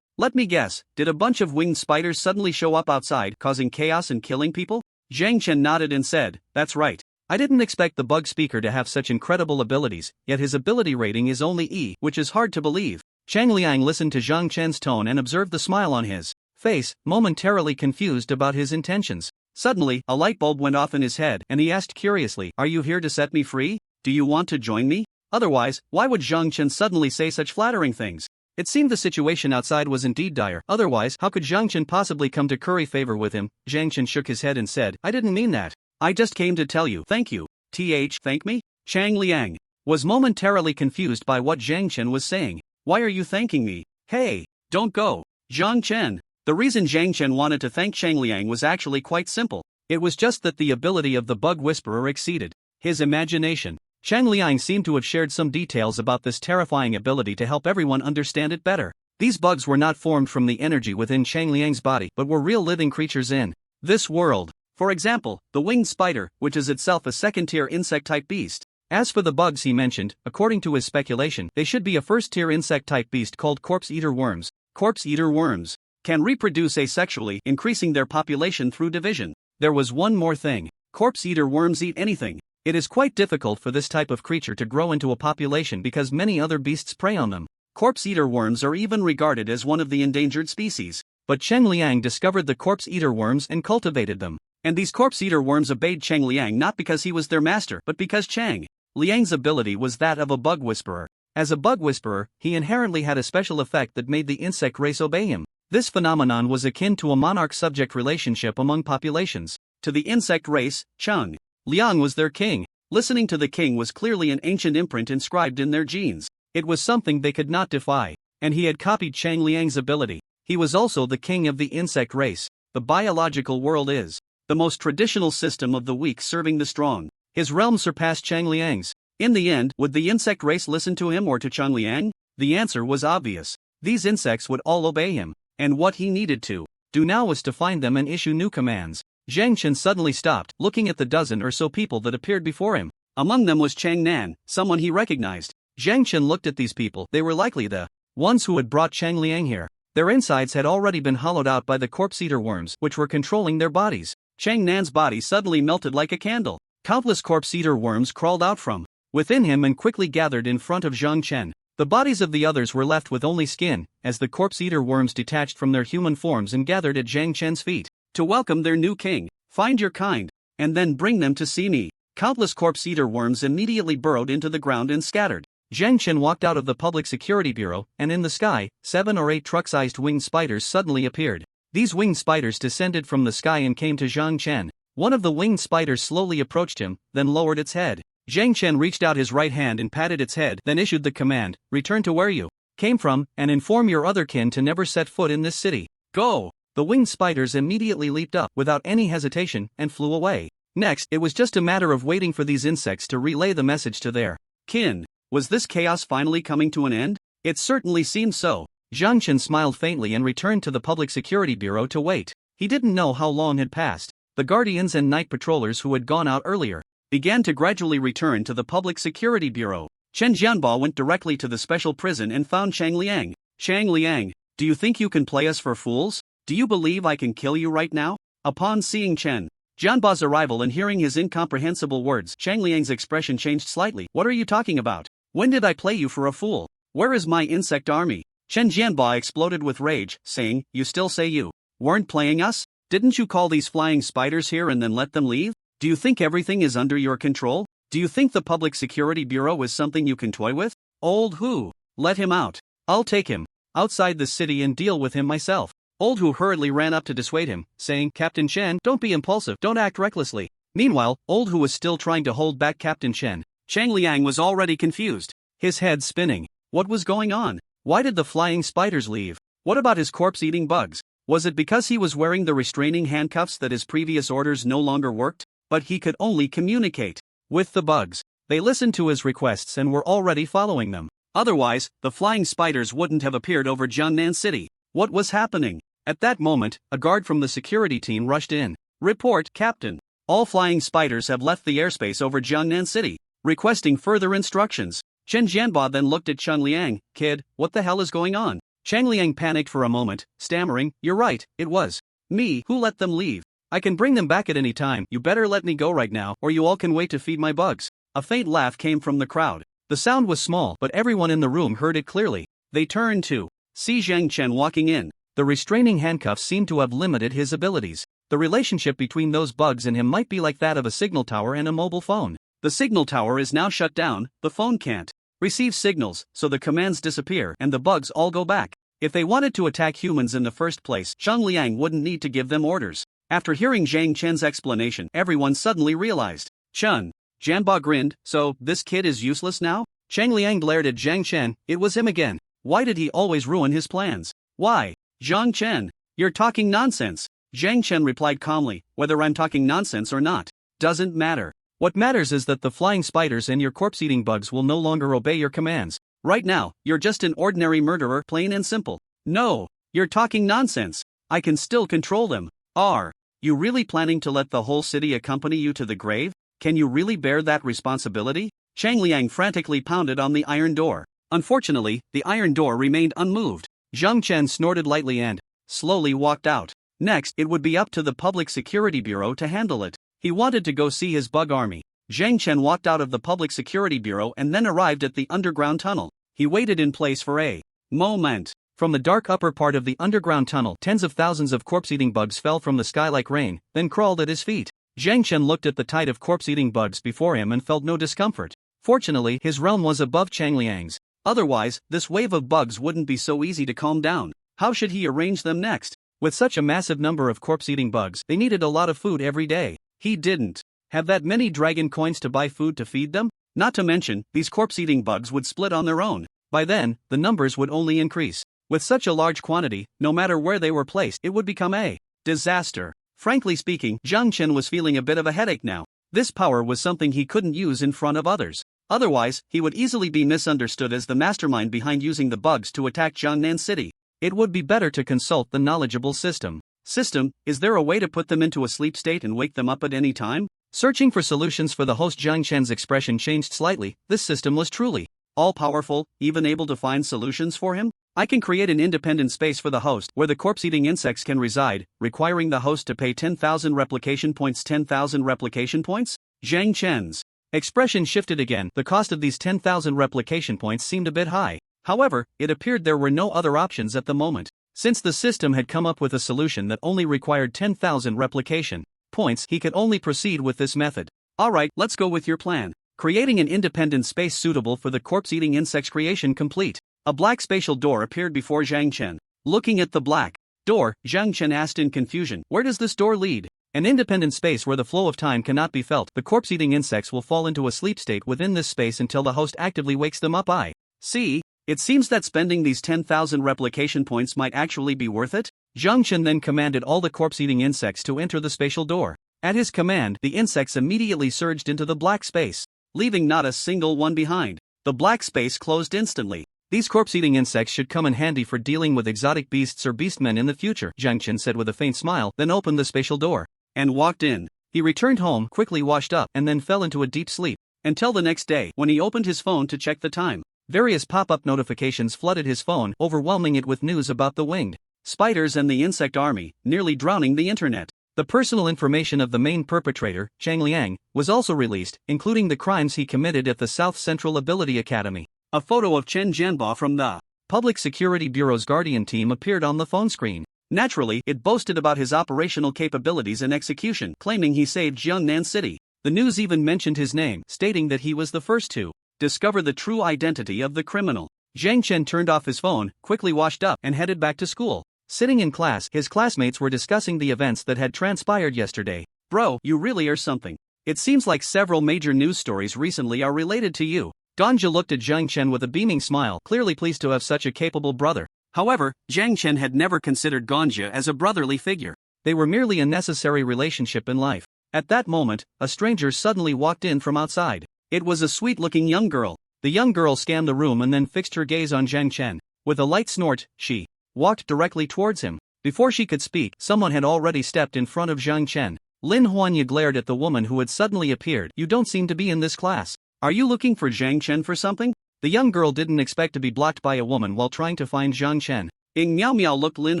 Let me guess, did a bunch of winged spiders suddenly show up outside, causing chaos and killing people? Zhang Chen nodded and said, that's right. I didn't expect the bug speaker to have such incredible abilities, yet his ability rating is only E, which is hard to believe. Chang Liang listened to Zhang Chen's tone and observed the smile on his face, momentarily confused about his intentions. Suddenly, a light bulb went off in his head, and he asked curiously, are you here to set me free? Do you want to join me? Otherwise, why would Zhang Chen suddenly say such flattering things? It seemed the situation outside was indeed dire, otherwise how could Zhang Chen possibly come to curry favor with him? Zhang Chen shook his head and said, I didn't mean that. I just came to tell you, thank you. Thank me? Chang Liang was momentarily confused by what Zhang Chen was saying. Why are you thanking me? Hey, don't go. Zhang Chen. The reason Zhang Chen wanted to thank Chang Liang was actually quite simple. It was just that the ability of the bug whisperer exceeded his imagination. Chang Liang seemed to have shared some details about this terrifying ability to help everyone understand it better. These bugs were not formed from the energy within Chang Liang's body but were real living creatures in this world. For example, the winged spider, which is itself a second-tier insect-type beast. As for the bugs he mentioned, according to his speculation, they should be a first-tier insect-type beast called corpse-eater worms. Corpse-eater worms can reproduce asexually, increasing their population through division. There was one more thing. Corpse-eater worms eat anything. It is quite difficult for this type of creature to grow into a population because many other beasts prey on them. Corpse-eater worms are even regarded as one of the endangered species. But Cheng Liang discovered the corpse-eater worms and cultivated them. And these corpse-eater worms obeyed Cheng Liang not because he was their master but because Cheng Liang's ability was that of a bug whisperer. As a bug whisperer, he inherently had a special effect that made the insect race obey him. This phenomenon was akin to a monarch-subject relationship among populations. To the insect race, Cheng Liang was their king. Listening to the king was clearly an ancient imprint inscribed in their genes. It was something they could not defy. And he had copied Cheng Liang's ability. He was also the king of the insect race. The biological world is the most traditional system of the weak serving the strong. His realm surpassed Cheng Liang's. In the end, would the insect race listen to him or to Cheng Liang? The answer was obvious. These insects would all obey him. And what he needed to do now was to find them and issue new commands. Zhang Chen suddenly stopped, looking at the dozen or so people that appeared before him. Among them was Chang Nan, someone he recognized. Zhang Chen looked at these people. They were likely the ones who had brought Cheng Liang here. Their insides had already been hollowed out by the corpse-eater worms, which were controlling their bodies. Chang Nan's body suddenly melted like a candle. Countless corpse-eater worms crawled out from within him and quickly gathered in front of Zhang Chen. The bodies of the others were left with only skin, as the corpse-eater worms detached from their human forms and gathered at Zhang Chen's feet to welcome their new king. Find your kind, and then bring them to see me. Countless corpse-eater worms immediately burrowed into the ground and scattered. Zhang Chen walked out of the Public Security Bureau, and in the sky, 7 or 8 truck-sized winged spiders suddenly appeared. These winged spiders descended from the sky and came to Zhang Chen. One of the winged spiders slowly approached him, then lowered its head. Zhang Chen reached out his right hand and patted its head, then issued the command, return to where you came from, and inform your other kin to never set foot in this city. Go! The winged spiders immediately leaped up, without any hesitation, and flew away. Next, it was just a matter of waiting for these insects to relay the message to their kin. Was this chaos finally coming to an end? It certainly seemed so. Zhang Chen smiled faintly and returned to the Public Security Bureau to wait. He didn't know how long had passed. The guardians and night patrollers who had gone out earlier began to gradually return to the Public Security Bureau. Chen Jianba went directly to the special prison and found Chang Liang. Chang Liang, do you think you can play us for fools? Do you believe I can kill you right now? Upon seeing Chen Jianba's arrival and hearing his incomprehensible words, Chang Liang's expression changed slightly. What are you talking about? When did I play you for a fool? Where is my insect army? Chen Jianba exploded with rage, saying, you still say you weren't playing us? Didn't you call these flying spiders here and then let them leave? Do you think everything is under your control? Do you think the Public Security Bureau is something you can toy with? Old Hu, let him out. I'll take him outside the city and deal with him myself. Old Hu hurriedly ran up to dissuade him, saying, Captain Chen, don't be impulsive, don't act recklessly. Meanwhile, Old Hu was still trying to hold back Captain Chen. Chang Liang was already confused, his head spinning. What was going on? Why did the flying spiders leave? What about his corpse-eating bugs? Was it because he was wearing the restraining handcuffs that his previous orders no longer worked? But he could only communicate with the bugs. They listened to his requests and were already following them. Otherwise, the flying spiders wouldn't have appeared over Jiangnan City. What was happening? At that moment, a guard from the security team rushed in. Report, Captain. All flying spiders have left the airspace over Jiangnan City, requesting further instructions. Chen Jianba then looked at Cheng Liang. Kid, what the hell is going on? Chang Liang panicked for a moment, stammering, "You're right, it was me who let them leave. I can bring them back at any time. You better let me go right now, or you all can wait to feed my bugs." A faint laugh came from the crowd. The sound was small, but everyone in the room heard it clearly. They turned to see Zhang Chen walking in. The restraining handcuffs seemed to have limited his abilities. The relationship between those bugs and him might be like that of a signal tower and a mobile phone. The signal tower is now shut down, the phone can't receive signals, so the commands disappear and the bugs all go back. If they wanted to attack humans in the first place, Zhang Liang wouldn't need to give them orders. After hearing Zhang Chen's explanation, everyone suddenly realized. Chen. Janba grinned, "So, this kid is useless now?" Chang Liang glared at Zhang Chen. It was him again. Why did he always ruin his plans? Why? Zhang Chen, you're talking nonsense. Zhang Chen replied calmly, "Whether I'm talking nonsense or not doesn't matter. What matters is that the flying spiders and your corpse-eating bugs will no longer obey your commands. Right now, you're just an ordinary murderer, plain and simple." "No, you're talking nonsense. I can still control them." "Are you really planning to let the whole city accompany you to the grave? Can you really bear that responsibility?" Chang Liang frantically pounded on the iron door. Unfortunately, the iron door remained unmoved. Zhang Chen snorted lightly and slowly walked out. Next, it would be up to the Public Security Bureau to handle it. He wanted to go see his bug army. Zhang Chen walked out of the Public Security Bureau and then arrived at the underground tunnel. He waited in place for a moment. From the dark upper part of the underground tunnel, tens of thousands of corpse-eating bugs fell from the sky like rain, then crawled at his feet. Zhang Chen looked at the tide of corpse-eating bugs before him and felt no discomfort. Fortunately, his realm was above Chang Liang's. Otherwise, this wave of bugs wouldn't be so easy to calm down. How should he arrange them next? With such a massive number of corpse-eating bugs, they needed a lot of food every day. He didn't have that many dragon coins to buy food to feed them. Not to mention, these corpse-eating bugs would split on their own. By then, the numbers would only increase. With such a large quantity, no matter where they were placed, it would become a disaster. Frankly speaking, Zhang Chen was feeling a bit of a headache now. This power was something he couldn't use in front of others. Otherwise, he would easily be misunderstood as the mastermind behind using the bugs to attack Jiangnan City. It would be better to consult the knowledgeable system. System, is there a way to put them into a sleep state and wake them up at any time? Searching for solutions for the host, Zhang Chen's expression changed slightly. This system was truly all-powerful, even able to find solutions for him? I can create an independent space for the host where the corpse-eating insects can reside, requiring the host to pay 10,000 replication points. 10,000 replication points? Zhang Chen's expression shifted again. The cost of these 10,000 replication points seemed a bit high. However, it appeared there were no other options at the moment. Since the system had come up with a solution that only required 10,000 replication points, he could only proceed with this method. Alright, let's go with your plan. Creating an independent space suitable for the corpse-eating insects creation complete. A black spatial door appeared before Zhang Chen. Looking at the black door, Zhang Chen asked in confusion, "Where does this door lead?" An independent space where the flow of time cannot be felt. The corpse-eating insects will fall into a sleep state within this space until the host actively wakes them up. I see. It seems that spending these 10,000 replication points might actually be worth it. Zhang Chen then commanded all the corpse-eating insects to enter the spatial door. At his command, the insects immediately surged into the black space, leaving not a single one behind. The black space closed instantly. These corpse-eating insects should come in handy for dealing with exotic beasts or beastmen in the future, Zhang Chen said with a faint smile, then opened the spatial door and walked in. He returned home, quickly washed up, and then fell into a deep sleep. Until the next day, when he opened his phone to check the time. Various pop-up notifications flooded his phone, overwhelming it with news about the winged spiders and the insect army, nearly drowning the internet. The personal information of the main perpetrator, Chang Liang, was also released, including the crimes he committed at the South Central Ability Academy. A photo of Chen Jianba from the Public Security Bureau's Guardian team appeared on the phone screen. Naturally, it boasted about his operational capabilities and execution, claiming he saved Jiangnan City. The news even mentioned his name, stating that he was the first to discover the true identity of the criminal. Zhang Chen turned off his phone, quickly washed up, and headed back to school. Sitting in class, his classmates were discussing the events that had transpired yesterday. "Bro, you really are something. It seems like several major news stories recently are related to you." Donja looked at Zhang Chen with a beaming smile, clearly pleased to have such a capable brother. However, Zhang Chen had never considered Gonja as a brotherly figure. They were merely a necessary relationship in life. At that moment, a stranger suddenly walked in from outside. It was a sweet-looking young girl. The young girl scanned the room and then fixed her gaze on Zhang Chen. With a light snort, she walked directly towards him. Before she could speak, someone had already stepped in front of Zhang Chen. Lin Huanya glared at the woman who had suddenly appeared. "You don't seem to be in this class. Are you looking for Zhang Chen for something?" The young girl didn't expect to be blocked by a woman while trying to find Zhang Chen. Ying Miao Miao looked Lin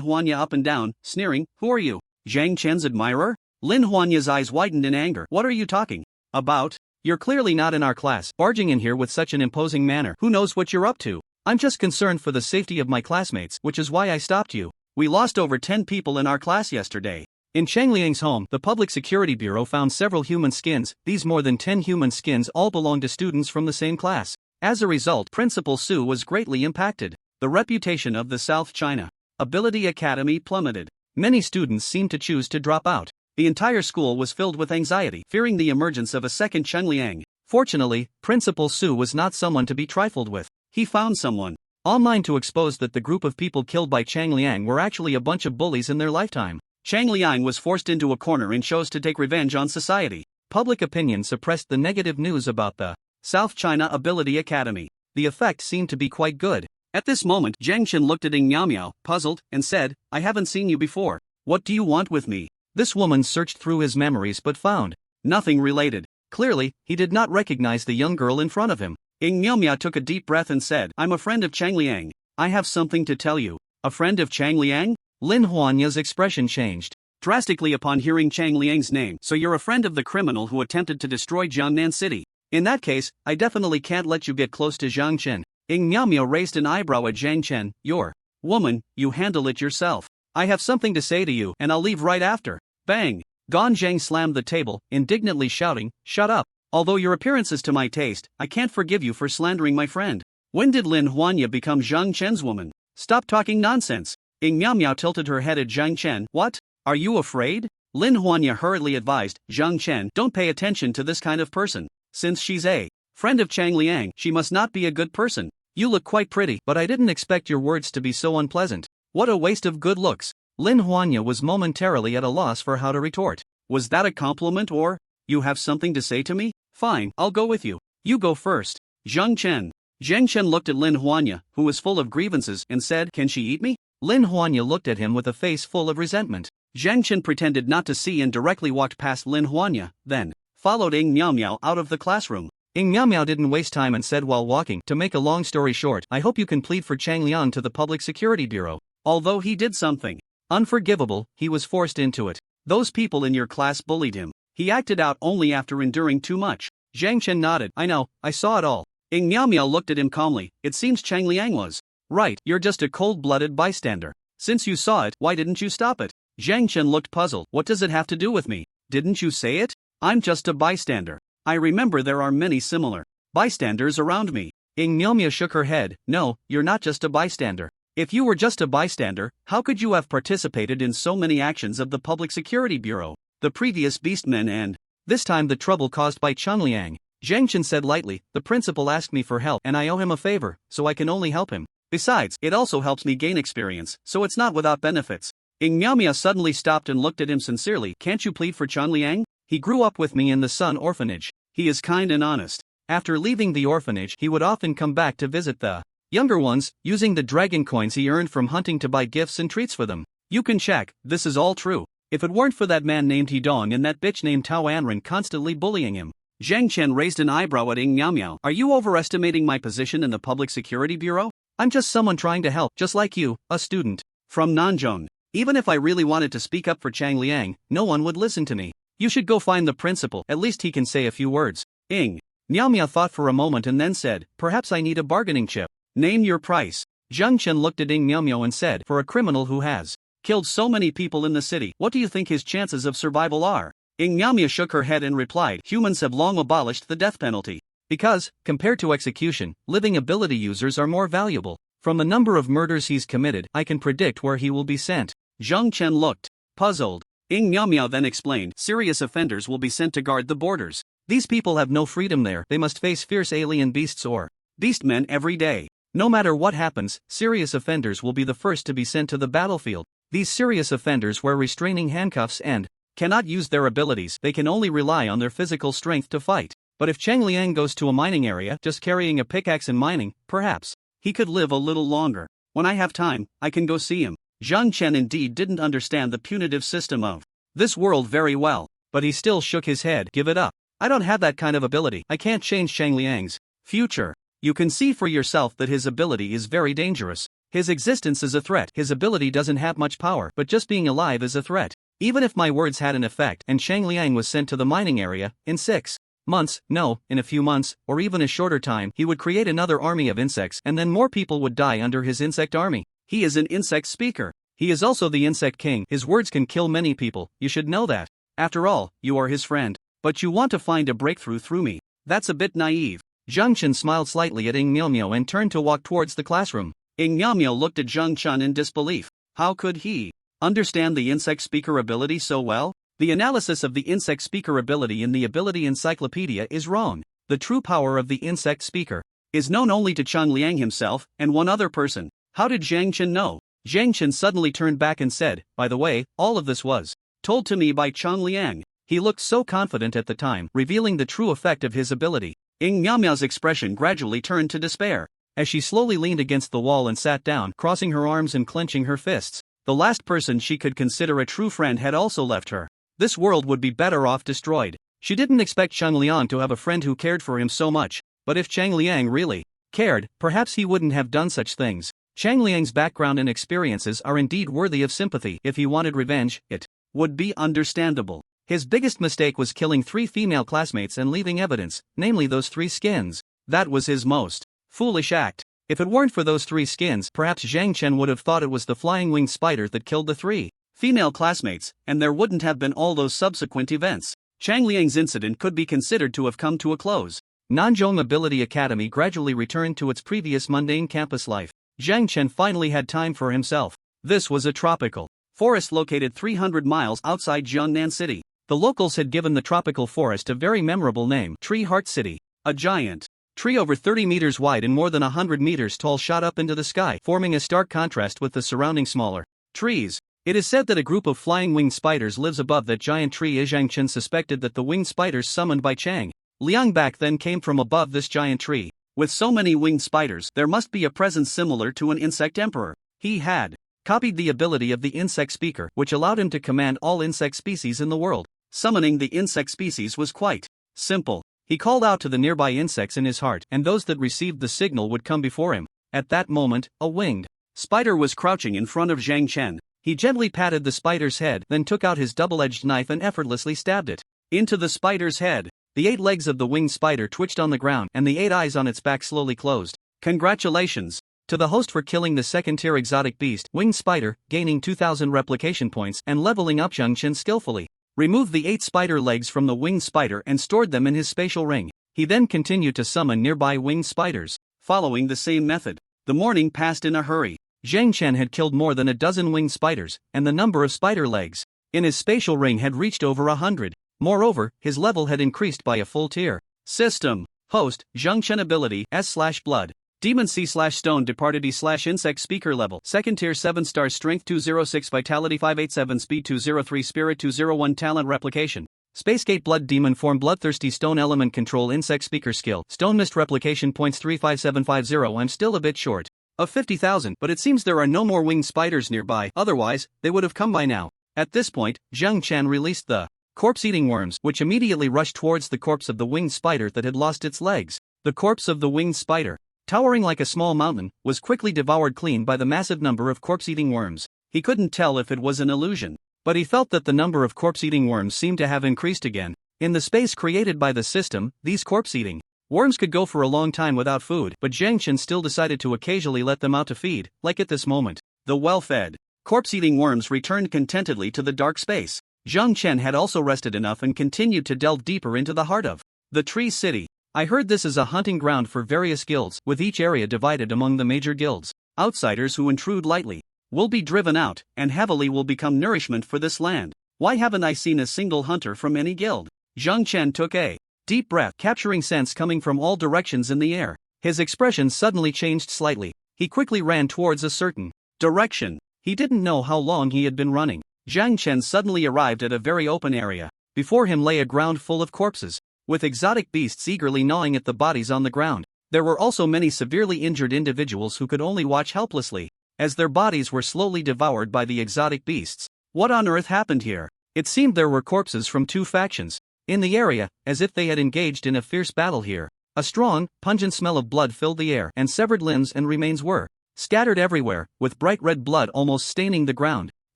Huanya up and down, sneering, "Who are you? Zhang Chen's admirer?" Lin Huanya's eyes widened in anger. "What are you talking about? You're clearly not in our class, barging in here with such an imposing manner. Who knows what you're up to? I'm just concerned for the safety of my classmates, which is why I stopped you. We lost over 10 people in our class yesterday." In Chang Liang's home, the Public Security Bureau found several human skins. These more than 10 human skins all belonged to students from the same class. As a result, Principal Su was greatly impacted. The reputation of the South China Ability Academy plummeted. Many students seemed to choose to drop out. The entire school was filled with anxiety, fearing the emergence of a second Cheng Liang. Fortunately, Principal Su was not someone to be trifled with. He found someone online to expose that the group of people killed by Chang Liang were actually a bunch of bullies in their lifetime. Chang Liang was forced into a corner and chose to take revenge on society. Public opinion suppressed the negative news about the South China Ability Academy. The effect seemed to be quite good. At this moment, Zhang Chen looked at Ying Miao Miao, puzzled, and said, "I haven't seen you before. What do you want with me?" This woman searched through his memories but found nothing related. Clearly, he did not recognize the young girl in front of him. Ying Miao Miao took a deep breath and said, "I'm a friend of Chang Liang. I have something to tell you." "A friend of Chang Liang?" Lin Huanya's expression changed drastically upon hearing Chang Liang's name. "So you're a friend of the criminal who attempted to destroy Jiangnan City. In that case, I definitely can't let you get close to Zhang Chen." Ying Miao Miao raised an eyebrow at Zhang Chen. "You're woman, you handle it yourself. I have something to say to you and I'll leave right after." Bang! Gan Zhang slammed the table, indignantly shouting, "Shut up. Although your appearance is to my taste, I can't forgive you for slandering my friend. When did Lin Huanya become Zhang Chen's woman? Stop talking nonsense." Ying Miao Miao tilted her head at Zhang Chen. "What? Are you afraid?" Lin Huanya hurriedly advised, "Zhang Chen, don't pay attention to this kind of person. Since she's a friend of Chang Liang, she must not be a good person. You look quite pretty, but I didn't expect your words to be so unpleasant. What a waste of good looks." Lin Huanya was momentarily at a loss for how to retort. "Was that a compliment or? You have something to say to me? Fine, I'll go with you. You go first." Zhang Chen. Zhang Chen looked at Lin Huanya, who was full of grievances, and said, "Can she eat me?" Lin Huanya looked at him with a face full of resentment. Zhang Chen pretended not to see and directly walked past Lin Huanya, then followed Ying Miao Miao out of the classroom. Ying Miao Miao didn't waste time and said while walking, "To make a long story short, I hope you can plead for Chang Liang to the Public Security Bureau. Although he did something unforgivable, he was forced into it. Those people in your class bullied him. He acted out only after enduring too much." Zhang Chen nodded. "I know, I saw it all." Ying Miao Miao looked at him calmly. "It seems Chang Liang was right. You're just a cold-blooded bystander. Since you saw it, why didn't you stop it?" Zhang Chen looked puzzled. "What does it have to do with me? Didn't you say it? I'm just a bystander. I remember there are many similar bystanders around me." Ying Miao Miao shook her head. "No, you're not just a bystander. If you were just a bystander, how could you have participated in so many actions of the Public Security Bureau, the previous beastmen and, this time, the trouble caused by Chang Liang?" Zhang Chen said lightly, "The principal asked me for help and I owe him a favor, so I can only help him. Besides, it also helps me gain experience, so it's not without benefits." Ying Miao Miao suddenly stopped and looked at him sincerely. "Can't you plead for Chang Liang? He grew up with me in the Sun Orphanage. He is kind and honest. After leaving the orphanage, he would often come back to visit the younger ones, using the dragon coins he earned from hunting to buy gifts and treats for them. You can check, this is all true. If it weren't for that man named Hidong and that bitch named Tao Anren constantly bullying him." Zhang Chen raised an eyebrow at Ying Miao Miao. "Are you overestimating my position in the Public Security Bureau? I'm just someone trying to help, just like you, a student from Nanzhong. Even if I really wanted to speak up for Chang Liang, no one would listen to me. You should go find the principal, at least he can say a few words." Ying Miao Miao thought for a moment and then said, "Perhaps I need a bargaining chip." "Name your price." Zhang Chen looked at Ying Miao Miao and said, "For a criminal who has killed so many people in the city, what do you think his chances of survival are?" Ying Miao Miao shook her head and replied, "Humans have long abolished the death penalty. Because, compared to execution, living ability users are more valuable. From the number of murders he's committed, I can predict where he will be sent." Zhang Chen looked puzzled. Ying Miao Miao then explained, "Serious offenders will be sent to guard the borders. These people have no freedom there. They must face fierce alien beasts or beastmen every day. No matter what happens, serious offenders will be the first to be sent to the battlefield. These serious offenders wear restraining handcuffs and cannot use their abilities. They can only rely on their physical strength to fight. But if Chang Liang goes to a mining area just carrying a pickaxe and mining, perhaps he could live a little longer. When I have time, I can go see him." Zhang Chen indeed didn't understand the punitive system of this world very well, but he still shook his head. "Give it up. I don't have that kind of ability. I can't change Chang Liang's future." You can see for yourself that his ability is very dangerous. His existence is a threat. His ability doesn't have much power, but just being alive is a threat. Even if my words had an effect and Shang Liang was sent to the mining area, in 6 months, no, in a few months, or even a shorter time, he would create another army of insects and then more people would die under his insect army. He is an insect speaker. He is also the insect king. His words can kill many people, you should know that. After all, you are his friend. But you want to find a breakthrough through me. That's a bit naive. Zhang Chen smiled slightly at Ing Miao and turned to walk towards the classroom. Ing Miao looked at Zhang Chen in disbelief. How could he understand the insect speaker ability so well? The analysis of the insect speaker ability in the ability encyclopedia is wrong. The true power of the insect speaker is known only to Chang Liang himself and one other person. How did Zhang Chen know? Zhang Chen suddenly turned back and said, by the way, all of this was told to me by Chang Liang. He looked so confident at the time, revealing the true effect of his ability. Ing Miao's expression gradually turned to despair. As she slowly leaned against the wall and sat down, crossing her arms and clenching her fists. The last person she could consider a true friend had also left her. This world would be better off destroyed. She didn't expect Chang Liang to have a friend who cared for him so much, but if Chang Liang really cared, perhaps he wouldn't have done such things. Chang Liang's background and experiences are indeed worthy of sympathy. If he wanted revenge, it would be understandable. His biggest mistake was killing 3 female classmates and leaving evidence, namely those 3 skins. That was his most foolish act. If it weren't for those 3 skins, perhaps Zhang Chen would have thought it was the flying winged spider that killed the 3 female classmates, and there wouldn't have been all those subsequent events. Chang Liang's incident could be considered to have come to a close. Nanzhong Ability Academy gradually returned to its previous mundane campus life. Zhang Chen finally had time for himself. This was a tropical forest located 300 miles outside Jiangnan City. The locals had given the tropical forest a very memorable name, Tree Heart City. A giant tree over 30 meters wide and more than 100 meters tall shot up into the sky, forming a stark contrast with the surrounding smaller trees. It is said that a group of flying winged spiders lives above that giant tree. Zhang Chen suspected that the winged spiders summoned by Chang Liang back then came from above this giant tree. With so many winged spiders, there must be a presence similar to an insect emperor. He had copied the ability of the insect speaker, which allowed him to command all insect species in the world. Summoning the insect species was quite simple. He called out to the nearby insects in his heart, and those that received the signal would come before him. At that moment, a winged spider was crouching in front of Zhang Chen. He gently patted the spider's head, then took out his double-edged knife and effortlessly stabbed it into the spider's head. The 8 legs of the winged spider twitched on the ground, and the 8 eyes on its back slowly closed. Congratulations to the host for killing the second-tier exotic beast, winged spider, gaining 2,000 replication points and leveling up Zhang Chen skillfully. Removed the 8 spider legs from the winged spider and stored them in his spatial ring. He then continued to summon nearby winged spiders. Following the same method, the morning passed in a hurry. Zhang Chen had killed more than a dozen winged spiders, and the number of spider legs in his spatial ring had reached over 100. Moreover, his level had increased by a full tier. System. Host, Zhang Chen ability, S/Blood. Demon C/Stone Departed E/Insect Speaker Level. Second tier 7 stars Strength 206 Vitality 587 Speed 203 Spirit 201 Talent Replication. Spacegate Blood Demon Form Bloodthirsty Stone Element Control Insect Speaker Skill. Stone Mist Replication Points 35750. I'm still a bit short of 50,000, but it seems there are no more winged spiders nearby, otherwise, they would have come by now. At this point, Zhang Chen released the corpse-eating worms, which immediately rushed towards the corpse of the winged spider that had lost its legs. The corpse of the winged spider, towering like a small mountain, was quickly devoured clean by the massive number of corpse-eating worms. He couldn't tell if it was an illusion, but he felt that the number of corpse-eating worms seemed to have increased again. In the space created by the system, these corpse-eating worms could go for a long time without food, but Zhang Chen still decided to occasionally let them out to feed, like at this moment. The well-fed corpse-eating worms returned contentedly to the dark space. Zhang Chen had also rested enough and continued to delve deeper into the heart of the Tree City. I heard this is a hunting ground for various guilds, with each area divided among the major guilds. Outsiders who intrude lightly will be driven out, and heavily will become nourishment for this land. Why haven't I seen a single hunter from any guild? Zhang Chen took a deep breath, capturing scents coming from all directions in the air. His expression suddenly changed slightly. He quickly ran towards a certain direction. He didn't know how long he had been running. Zhang Chen suddenly arrived at a very open area. Before him lay a ground full of corpses, with exotic beasts eagerly gnawing at the bodies on the ground. There were also many severely injured individuals who could only watch helplessly as their bodies were slowly devoured by the exotic beasts. What on earth happened here? It seemed there were corpses from 2 factions in the area, as if they had engaged in a fierce battle here. A strong, pungent smell of blood filled the air, and severed limbs and remains were scattered everywhere, with bright red blood almost staining the ground.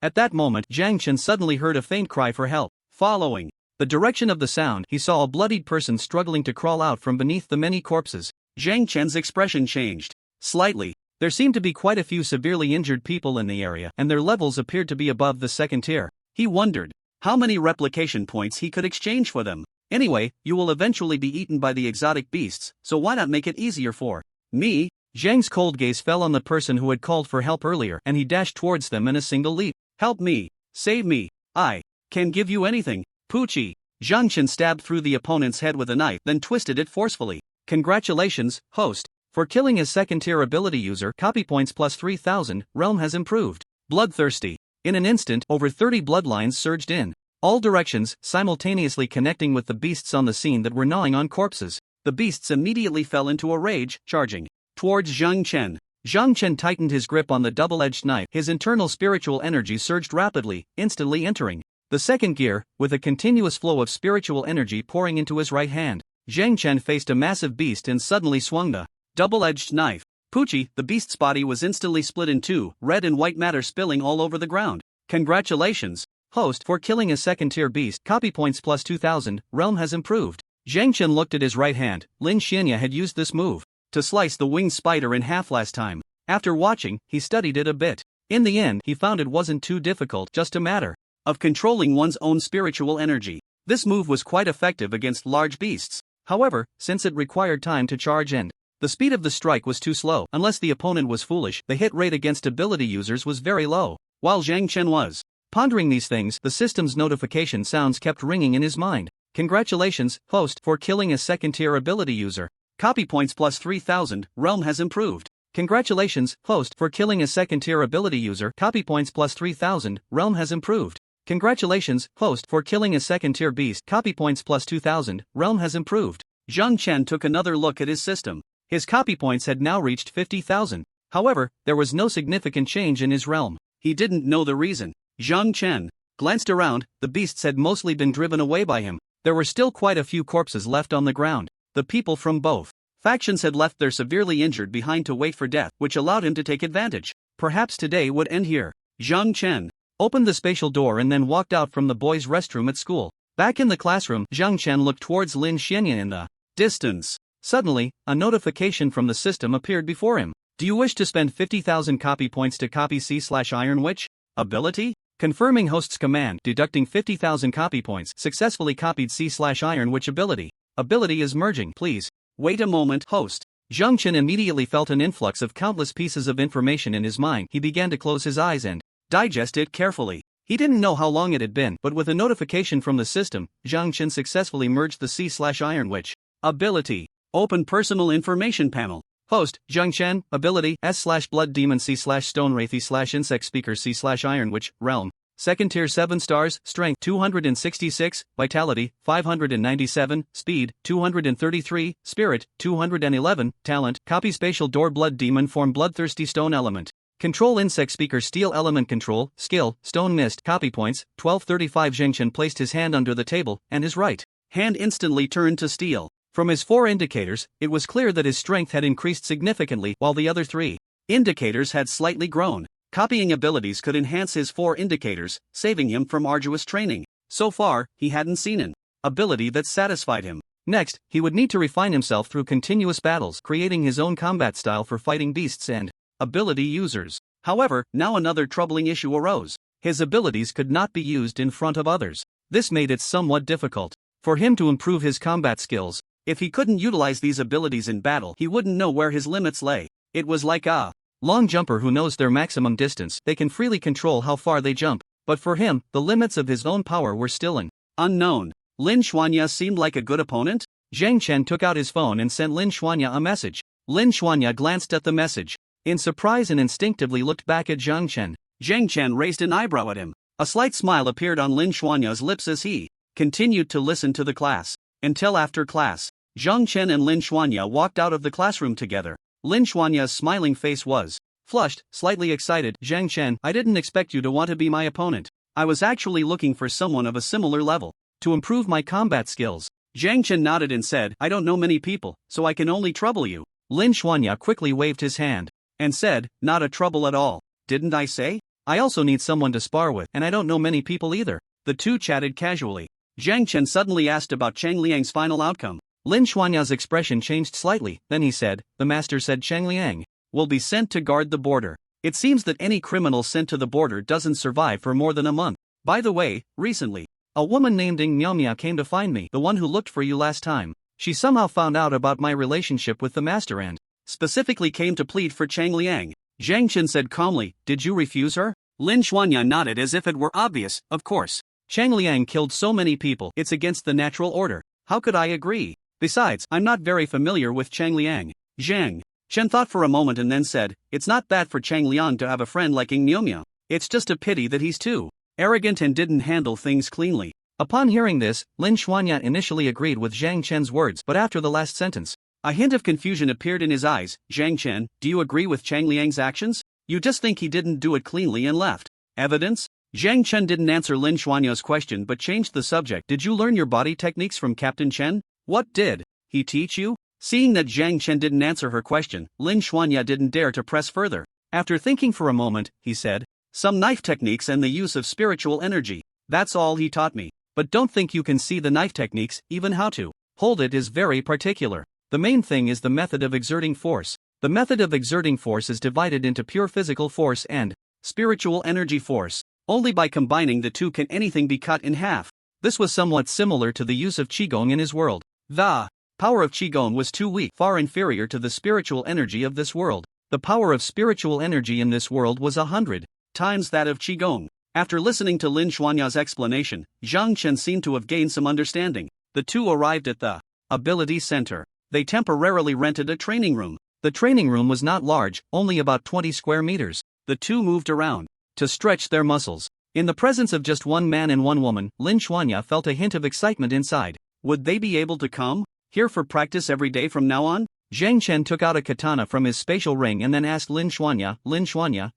At that moment, Zhang Chen suddenly heard a faint cry for help. Following the direction of the sound, he saw a bloodied person struggling to crawl out from beneath the many corpses. Zhang Chen's expression changed slightly. There seemed to be quite a few severely injured people in the area, and their levels appeared to be above the second tier. He wondered how many replication points he could exchange for them. Anyway, you will eventually be eaten by the exotic beasts, so why not make it easier for me? Zhang's cold gaze fell on the person who had called for help earlier, and he dashed towards them in a single leap. Help me! Save me! I can give you anything. Poochie! Zhang Chen stabbed through the opponent's head with a knife, then twisted it forcefully. Congratulations, host. For killing a second-tier ability user, copy points plus 3,000, realm has improved. Bloodthirsty. In an instant, over 30 bloodlines surged in all directions, simultaneously connecting with the beasts on the scene that were gnawing on corpses. The beasts immediately fell into a rage, charging towards Zhang Chen. Zhang Chen tightened his grip on the double-edged knife. His internal spiritual energy surged rapidly, instantly entering the second gear, with a continuous flow of spiritual energy pouring into his right hand. Zhang Chen faced a massive beast and suddenly swung the double-edged knife. Poochie, the beast's body was instantly split in two, red and white matter spilling all over the ground. Congratulations, host, for killing a second-tier beast. Copy points plus 2,000, realm has improved. Zhang Chen looked at his right hand. Lin Xianya had used this move to slice the winged spider in half last time. After watching, he studied it a bit. In the end, he found it wasn't too difficult, just a matter of controlling one's own spiritual energy. This move was quite effective against large beasts. However, since it required time to charge and the speed of the strike was too slow, unless the opponent was foolish, the hit rate against ability users was very low. While Zhang Chen was pondering these things, the system's notification sounds kept ringing in his mind. Congratulations, host, for killing a second-tier ability user. Copy points plus 3,000, realm has improved. Congratulations, host, for killing a second-tier ability user. Copy points plus 3,000, realm has improved. Congratulations, host, for killing a second-tier beast. Copy points plus 2,000, realm has improved. Zhang Chen took another look at his system. His copy points had now reached 50,000. However, there was no significant change in his realm. He didn't know the reason. Zhang Chen glanced around. The beasts had mostly been driven away by him. There were still quite a few corpses left on the ground. The people from both factions had left their severely injured behind to wait for death, which allowed him to take advantage. Perhaps today would end here. Zhang Chen opened the spatial door and then walked out from the boys' restroom at school. Back in the classroom, Zhang Chen looked towards Lin Xianya in the distance. Suddenly, a notification from the system appeared before him. Do you wish to spend 50,000 copy points to copy C/Iron Witch ability? Confirming host's command, deducting 50,000 copy points, successfully copied C/Iron Witch ability. Ability is merging, please. Wait a moment, host. Zhang Chen immediately felt an influx of countless pieces of information in his mind. He began to close his eyes and digest it carefully. He didn't know how long it had been, but with a notification from the system, Zhang Chen successfully merged the C/Iron Witch ability. Open personal information panel. Host, Zhang Chen, ability, S/Blood Demon C/Stone Wraithy /Insect Speaker C/Iron Witch, realm. Second tier 7 stars, strength 266, vitality 597, speed 233, spirit 211, talent, copy spatial door blood demon form bloodthirsty stone element. Control insect speaker steel element control, skill, stone mist, copy points, 1235. Zhang Chen placed his hand under the table, and his right hand instantly turned to steel. From his 4 indicators, it was clear that his strength had increased significantly, while the other 3 indicators had slightly grown. Copying abilities could enhance his 4 indicators, saving him from arduous training. So far, he hadn't seen an ability that satisfied him. Next, he would need to refine himself through continuous battles, creating his own combat style for fighting beasts and ability users. However, now another troubling issue arose. His abilities could not be used in front of others. This made it somewhat difficult for him to improve his combat skills. If he couldn't utilize these abilities in battle, he wouldn't know where his limits lay. It was like a long jumper who knows their maximum distance. They can freely control how far they jump, but for him, the limits of his own power were still an unknown. Lin Xianya seemed like a good opponent. Zhang Chen took out his phone and sent Lin Xianya a message. Lin Xianya glanced at the message in surprise and instinctively looked back at Zhang Chen. Zhang Chen raised an eyebrow at him. A slight smile appeared on Lin Xuanya's lips as he continued to listen to the class. Until after class, Zhang Chen and Lin Xuanya walked out of the classroom together. Lin Xuanya's smiling face was flushed, slightly excited. Zhang Chen, I didn't expect you to want to be my opponent. I was actually looking for someone of a similar level to improve my combat skills. Zhang Chen nodded and said, I don't know many people, so I can only trouble you. Lin Xuanya quickly waved his hand and said, not a trouble at all. Didn't I say? I also need someone to spar with, and I don't know many people either. The two chatted casually. Zhang Chen suddenly asked about Chang Liang's final outcome. Lin Xuanya's expression changed slightly, then he said, the master said Chang Liang will be sent to guard the border. It seems that any criminal sent to the border doesn't survive for more than a month. By the way, recently, a woman named Ing Miaomia came to find me, the one who looked for you last time. She somehow found out about my relationship with the master and specifically came to plead for Chang Liang. Zhang Chen said calmly, did you refuse her? Lin Xuanya nodded as if it were obvious, of course. Chang Liang killed so many people, it's against the natural order. How could I agree? Besides, I'm not very familiar with Chang Liang. Zhang Chen thought for a moment and then said, it's not bad for Chang Liang to have a friend like Ing Miaomia. It's just a pity that he's too arrogant and didn't handle things cleanly. Upon hearing this, Lin Xuanya initially agreed with Zhang Chen's words, but after the last sentence, a hint of confusion appeared in his eyes. Zhang Chen, do you agree with Chang Liang's actions? You just think he didn't do it cleanly and left evidence? Zhang Chen didn't answer Lin Xuanya's question but changed the subject. Did you learn your body techniques from Captain Chen? What did he teach you? Seeing that Zhang Chen didn't answer her question, Lin Xuanya didn't dare to press further. After thinking for a moment, he said, some knife techniques and the use of spiritual energy. That's all he taught me. But don't think you can see the knife techniques, even how to hold it is very particular. The main thing is the method of exerting force. The method of exerting force is divided into pure physical force and spiritual energy force. Only by combining the two can anything be cut in half. This was somewhat similar to the use of Qigong in his world. The power of Qigong was too weak, far inferior to the spiritual energy of this world. The power of spiritual energy in this world was 100 times that of Qigong. After listening to Lin Xuanya's explanation, Zhang Chen seemed to have gained some understanding. The two arrived at the ability center. They temporarily rented a training room. The training room was not large, only about 20 square meters. The two moved around to stretch their muscles. In the presence of just one man and one woman, Lin Xuanya felt a hint of excitement inside. Would they be able to come here for practice every day from now on? Zhang Chen took out a katana from his spatial ring and then asked Lin Xuanya,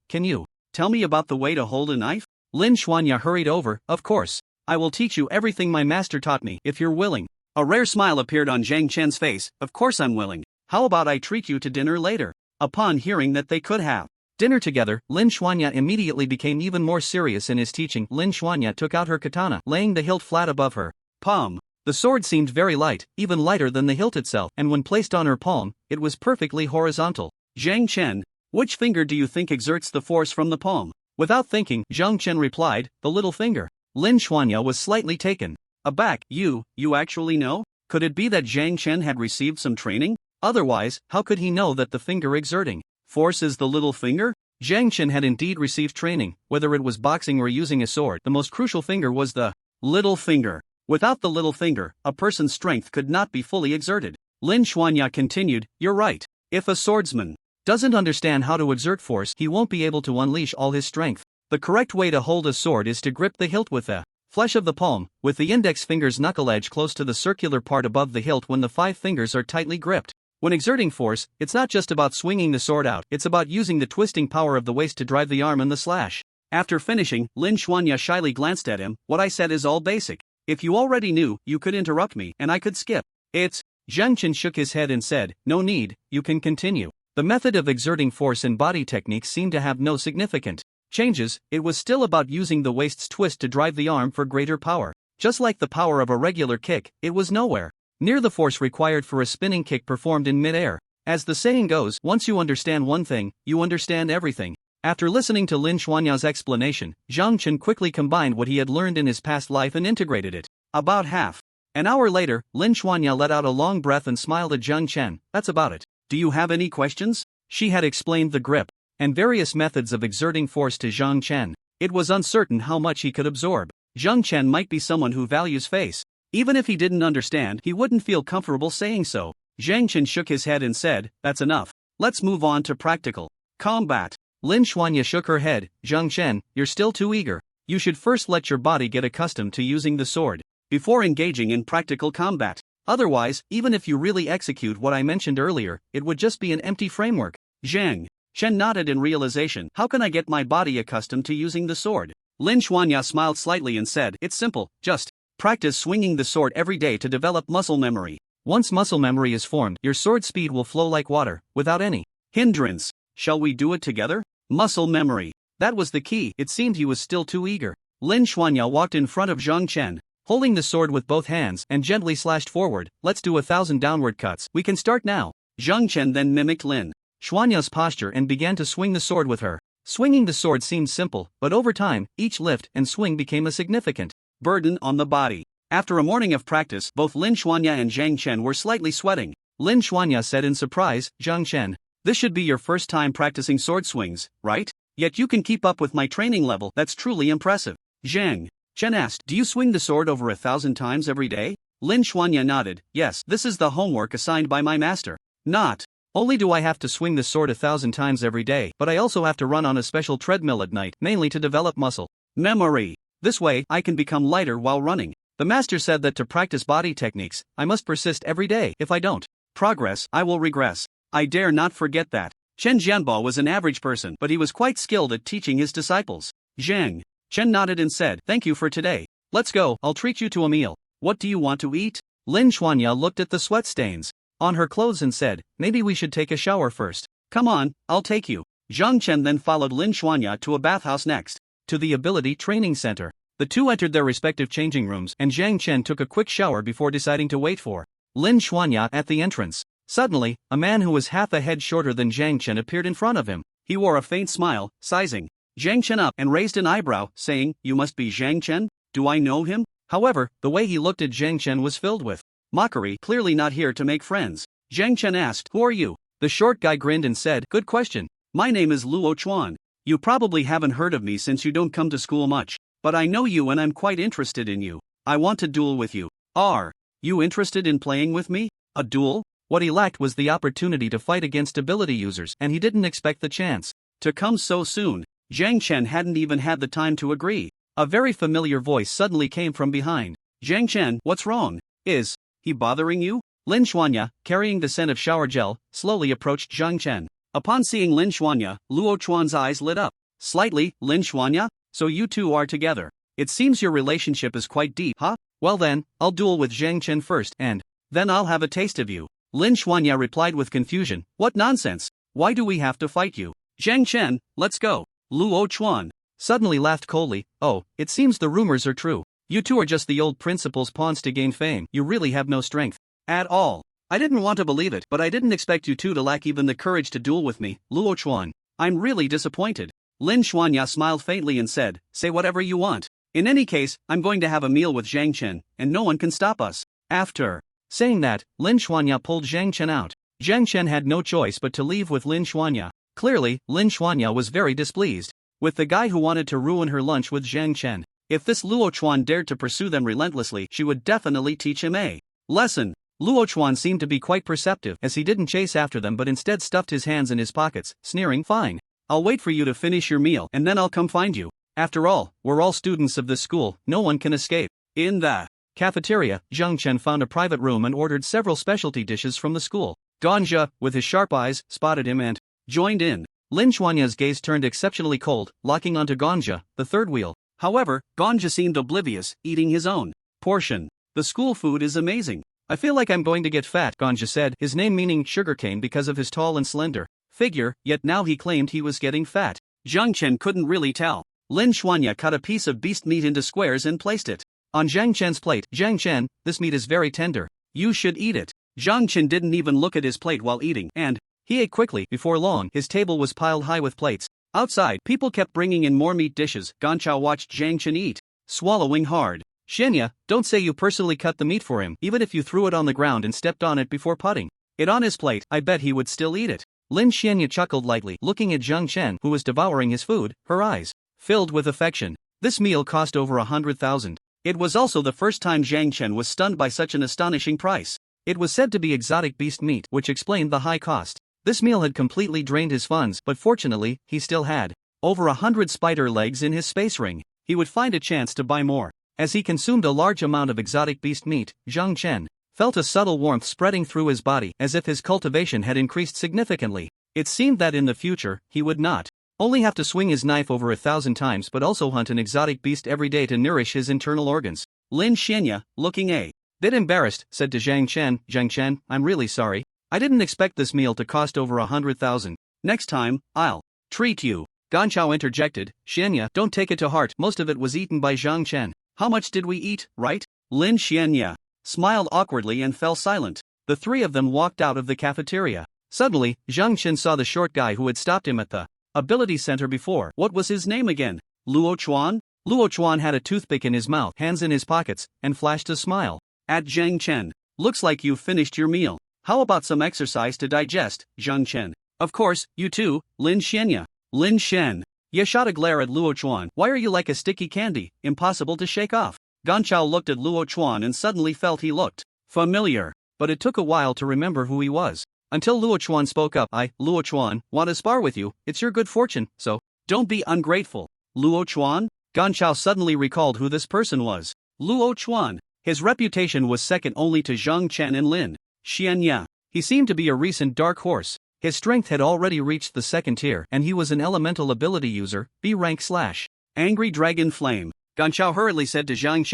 can you tell me about the way to hold a knife? Lin Xuanya hurried over, of course. I will teach you everything my master taught me, if you're willing. A rare smile appeared on Zhang Chen's face. Of course I'm willing. How about I treat you to dinner later? Upon hearing that they could have dinner together, Lin Xuanya immediately became even more serious in his teaching. Lin Xuanya took out her katana, laying the hilt flat above her palm. The sword seemed very light, even lighter than the hilt itself, and when placed on her palm, it was perfectly horizontal. Zhang Chen, which finger do you think exerts the force from the palm? Without thinking, Zhang Chen replied, the little finger. Lin Xuanya was slightly taken aback. You actually know? Could it be that Zhang Chen had received some training? Otherwise, how could he know that the finger exerting force is the little finger? Zhang Chen had indeed received training, whether it was boxing or using a sword. The most crucial finger was the little finger. Without the little finger, a person's strength could not be fully exerted. Lin Xuanya continued, you're right. If a swordsman doesn't understand how to exert force, he won't be able to unleash all his strength. The correct way to hold a sword is to grip the hilt with the flesh of the palm, with the index finger's knuckle edge close to the circular part above the hilt when the 5 fingers are tightly gripped. When exerting force, it's not just about swinging the sword out, it's about using the twisting power of the waist to drive the arm and the slash. After finishing, Lin Xuanya shyly glanced at him. What I said is all basic. If you already knew, you could interrupt me, and I could skip. Zhang Chen shook his head and said, no need, you can continue. The method of exerting force and body techniques seemed to have no significant changes. It was still about using the waist's twist to drive the arm for greater power. Just like the power of a regular kick, it was nowhere near the force required for a spinning kick performed in mid-air. As the saying goes, once you understand one thing, you understand everything. After listening to Lin Xuanya's explanation, Zhang Chen quickly combined what he had learned in his past life and integrated it. About half an hour later, Lin Xuanya let out a long breath and smiled at Zhang Chen. That's about it. Do you have any questions? She had explained the grip and various methods of exerting force to Zhang Chen. It was uncertain how much he could absorb. Zhang Chen might be someone who values face. Even if he didn't understand, he wouldn't feel comfortable saying so. Zhang Chen shook his head and said, that's enough. Let's move on to practical combat. Lin Xuanya shook her head. Zhang Chen, you're still too eager. You should first let your body get accustomed to using the sword before engaging in practical combat. Otherwise, even if you really execute what I mentioned earlier, it would just be an empty framework. Zhang Chen nodded in realization. How can I get my body accustomed to using the sword? Lin Xuanya smiled slightly and said, it's simple, just Practice swinging the sword every day to develop muscle memory. Once muscle memory is formed, your sword speed will flow like water, without any hindrance. Shall we do it together? Muscle memory. That was the key. It seemed he was still too eager. Lin Xuanya walked in front of Zhang Chen, holding the sword with both hands, and gently slashed forward. Let's do 1,000 downward cuts. We can start now. Zhang Chen then mimicked Lin Xuanya's posture and began to swing the sword with her. Swinging the sword seemed simple, but over time, each lift and swing became a significant burden on the body. After a morning of practice, both Lin Xuanya and Zhang Chen were slightly sweating. Lin Xuanya said in surprise, Zhang Chen, this should be your first time practicing sword swings, right? Yet you can keep up with my training level. That's truly impressive. Zhang Chen asked, do you swing the sword over 1,000 times every day? Lin Xuanya nodded, yes, this is the homework assigned by my master. Not only do I have to swing the sword 1,000 times every day, but I also have to run on a special treadmill at night, mainly to develop muscle memory. This way, I can become lighter while running. The master said that to practice body techniques, I must persist every day. If I don't progress, I will regress. I dare not forget that. Chen Jianbo was an average person, but he was quite skilled at teaching his disciples. Zhang Chen nodded and said, thank you for today. Let's go, I'll treat you to a meal. What do you want to eat? Lin Xuanya looked at the sweat stains on her clothes and said, maybe we should take a shower first. Come on, I'll take you. Zhang Chen then followed Lin Xuanya to a bathhouse next to the Ability Training Center. The two entered their respective changing rooms and Zhang Chen took a quick shower before deciding to wait for Lin Xuanya at the entrance. Suddenly, a man who was half a head shorter than Zhang Chen appeared in front of him. He wore a faint smile, sizing Zhang Chen up and raised an eyebrow, saying, you must be Zhang Chen? Do I know him? However, the way he looked at Zhang Chen was filled with mockery, clearly not here to make friends. Zhang Chen asked, who are you? The short guy grinned and said, good question. My name is Luo Chuan. You probably haven't heard of me since you don't come to school much. But I know you and I'm quite interested in you. I want to duel with you. Are you interested in playing with me? A duel? What he lacked was the opportunity to fight against ability users, and he didn't expect the chance to come so soon. Zhang Chen hadn't even had the time to agree. A very familiar voice suddenly came from behind. Zhang Chen, what's wrong? Is he bothering you? Lin Xuanya, carrying the scent of shower gel, slowly approached Zhang Chen. Upon seeing Lin Xuanya, Luo Chuan's eyes lit up slightly. Lin Xuanya? So you two are together. It seems your relationship is quite deep, huh? Well then, I'll duel with Zhang Chen first and then I'll have a taste of you. Lin Xuanya replied with confusion, what nonsense? Why do we have to fight you? Zhang Chen, let's go. Luo Chuan suddenly laughed coldly, oh, it seems the rumors are true. You two are just the old principal's pawns to gain fame. You really have no strength at all. I didn't want to believe it, but I didn't expect you two to lack even the courage to duel with me, Luo Chuan. I'm really disappointed. Lin Xuanya smiled faintly and said, say whatever you want. In any case, I'm going to have a meal with Zhang Chen, and no one can stop us. After saying that, Lin Xuanya pulled Zhang Chen out. Zhang Chen had no choice but to leave with Lin Xuanya. Clearly, Lin Xuanya was very displeased with the guy who wanted to ruin her lunch with Zhang Chen. If this Luo Chuan dared to pursue them relentlessly, she would definitely teach him a lesson. Luo Chuan seemed to be quite perceptive as he didn't chase after them but instead stuffed his hands in his pockets, sneering, fine. I'll wait for you to finish your meal and then I'll come find you. After all, we're all students of this school, no one can escape. In the cafeteria, Zhang Chen found a private room and ordered several specialty dishes from the school. Ganja, with his sharp eyes, spotted him and joined in. Lin Xuanya's gaze turned exceptionally cold, locking onto Ganja, the third wheel. However, Ganja seemed oblivious, eating his own portion. The school food is amazing. I feel like I'm going to get fat, Ganja said, his name meaning sugarcane because of his tall and slender figure, yet now he claimed he was getting fat. Zhang Chen couldn't really tell. Lin Xuanya cut a piece of beast meat into squares and placed it on Zhang Chen's plate. Zhang Chen, this meat is very tender. You should eat it. Zhang Chen didn't even look at his plate while eating, and he ate quickly. Before long, his table was piled high with plates. Outside, people kept bringing in more meat dishes. Ganchao watched Zhang Chen eat, swallowing hard. Shenya, don't say you personally cut the meat for him, even if you threw it on the ground and stepped on it before putting it on his plate, I bet he would still eat it. Lin Shenya chuckled lightly, looking at Zhang Chen, who was devouring his food, her eyes filled with affection. This meal cost over 100,000. It was also the first time Zhang Chen was stunned by such an astonishing price. It was said to be exotic beast meat, which explained the high cost. This meal had completely drained his funds, but fortunately, he still had over 100 spider legs in his space ring. He would find a chance to buy more. As he consumed a large amount of exotic beast meat, Zhang Chen felt a subtle warmth spreading through his body, as if his cultivation had increased significantly. It seemed that in the future, he would not only have to swing his knife over 1,000 times but also hunt an exotic beast every day to nourish his internal organs. Lin Xianya, looking a bit embarrassed, said to Zhang Chen, "Zhang Chen, I'm really sorry. I didn't expect this meal to cost over 100,000. Next time, I'll treat you." Gan Chao interjected, "Xianya, don't take it to heart, most of it was eaten by Zhang Chen. How much did we eat, right?" Lin Xianya smiled awkwardly and fell silent. The three of them walked out of the cafeteria. Suddenly, Zhang Chen saw the short guy who had stopped him at the ability center before. What was his name again? Luo Chuan? Luo Chuan had a toothpick in his mouth, hands in his pockets, and flashed a smile at Zhang Chen. "Looks like you've finished your meal. How about some exercise to digest, Zhang Chen?" "Of course, you too, Lin Xianya." Lin Shen. Ye shot a glare at Luo Chuan. "Why are you like a sticky candy, impossible to shake off?" Gan Chao looked at Luo Chuan and suddenly felt he looked familiar, but it took a while to remember who he was. Until Luo Chuan spoke up. "I, Luo Chuan, want to spar with you. It's your good fortune, so don't be ungrateful." Luo Chuan? Gan Chao suddenly recalled who this person was. Luo Chuan. His reputation was second only to Zhang Chen and Lin Xianya. He seemed to be a recent dark horse. His strength had already reached the second tier, and he was an elemental ability user, B rank / Angry Dragon Flame. Gan Chao hurriedly said to Zhang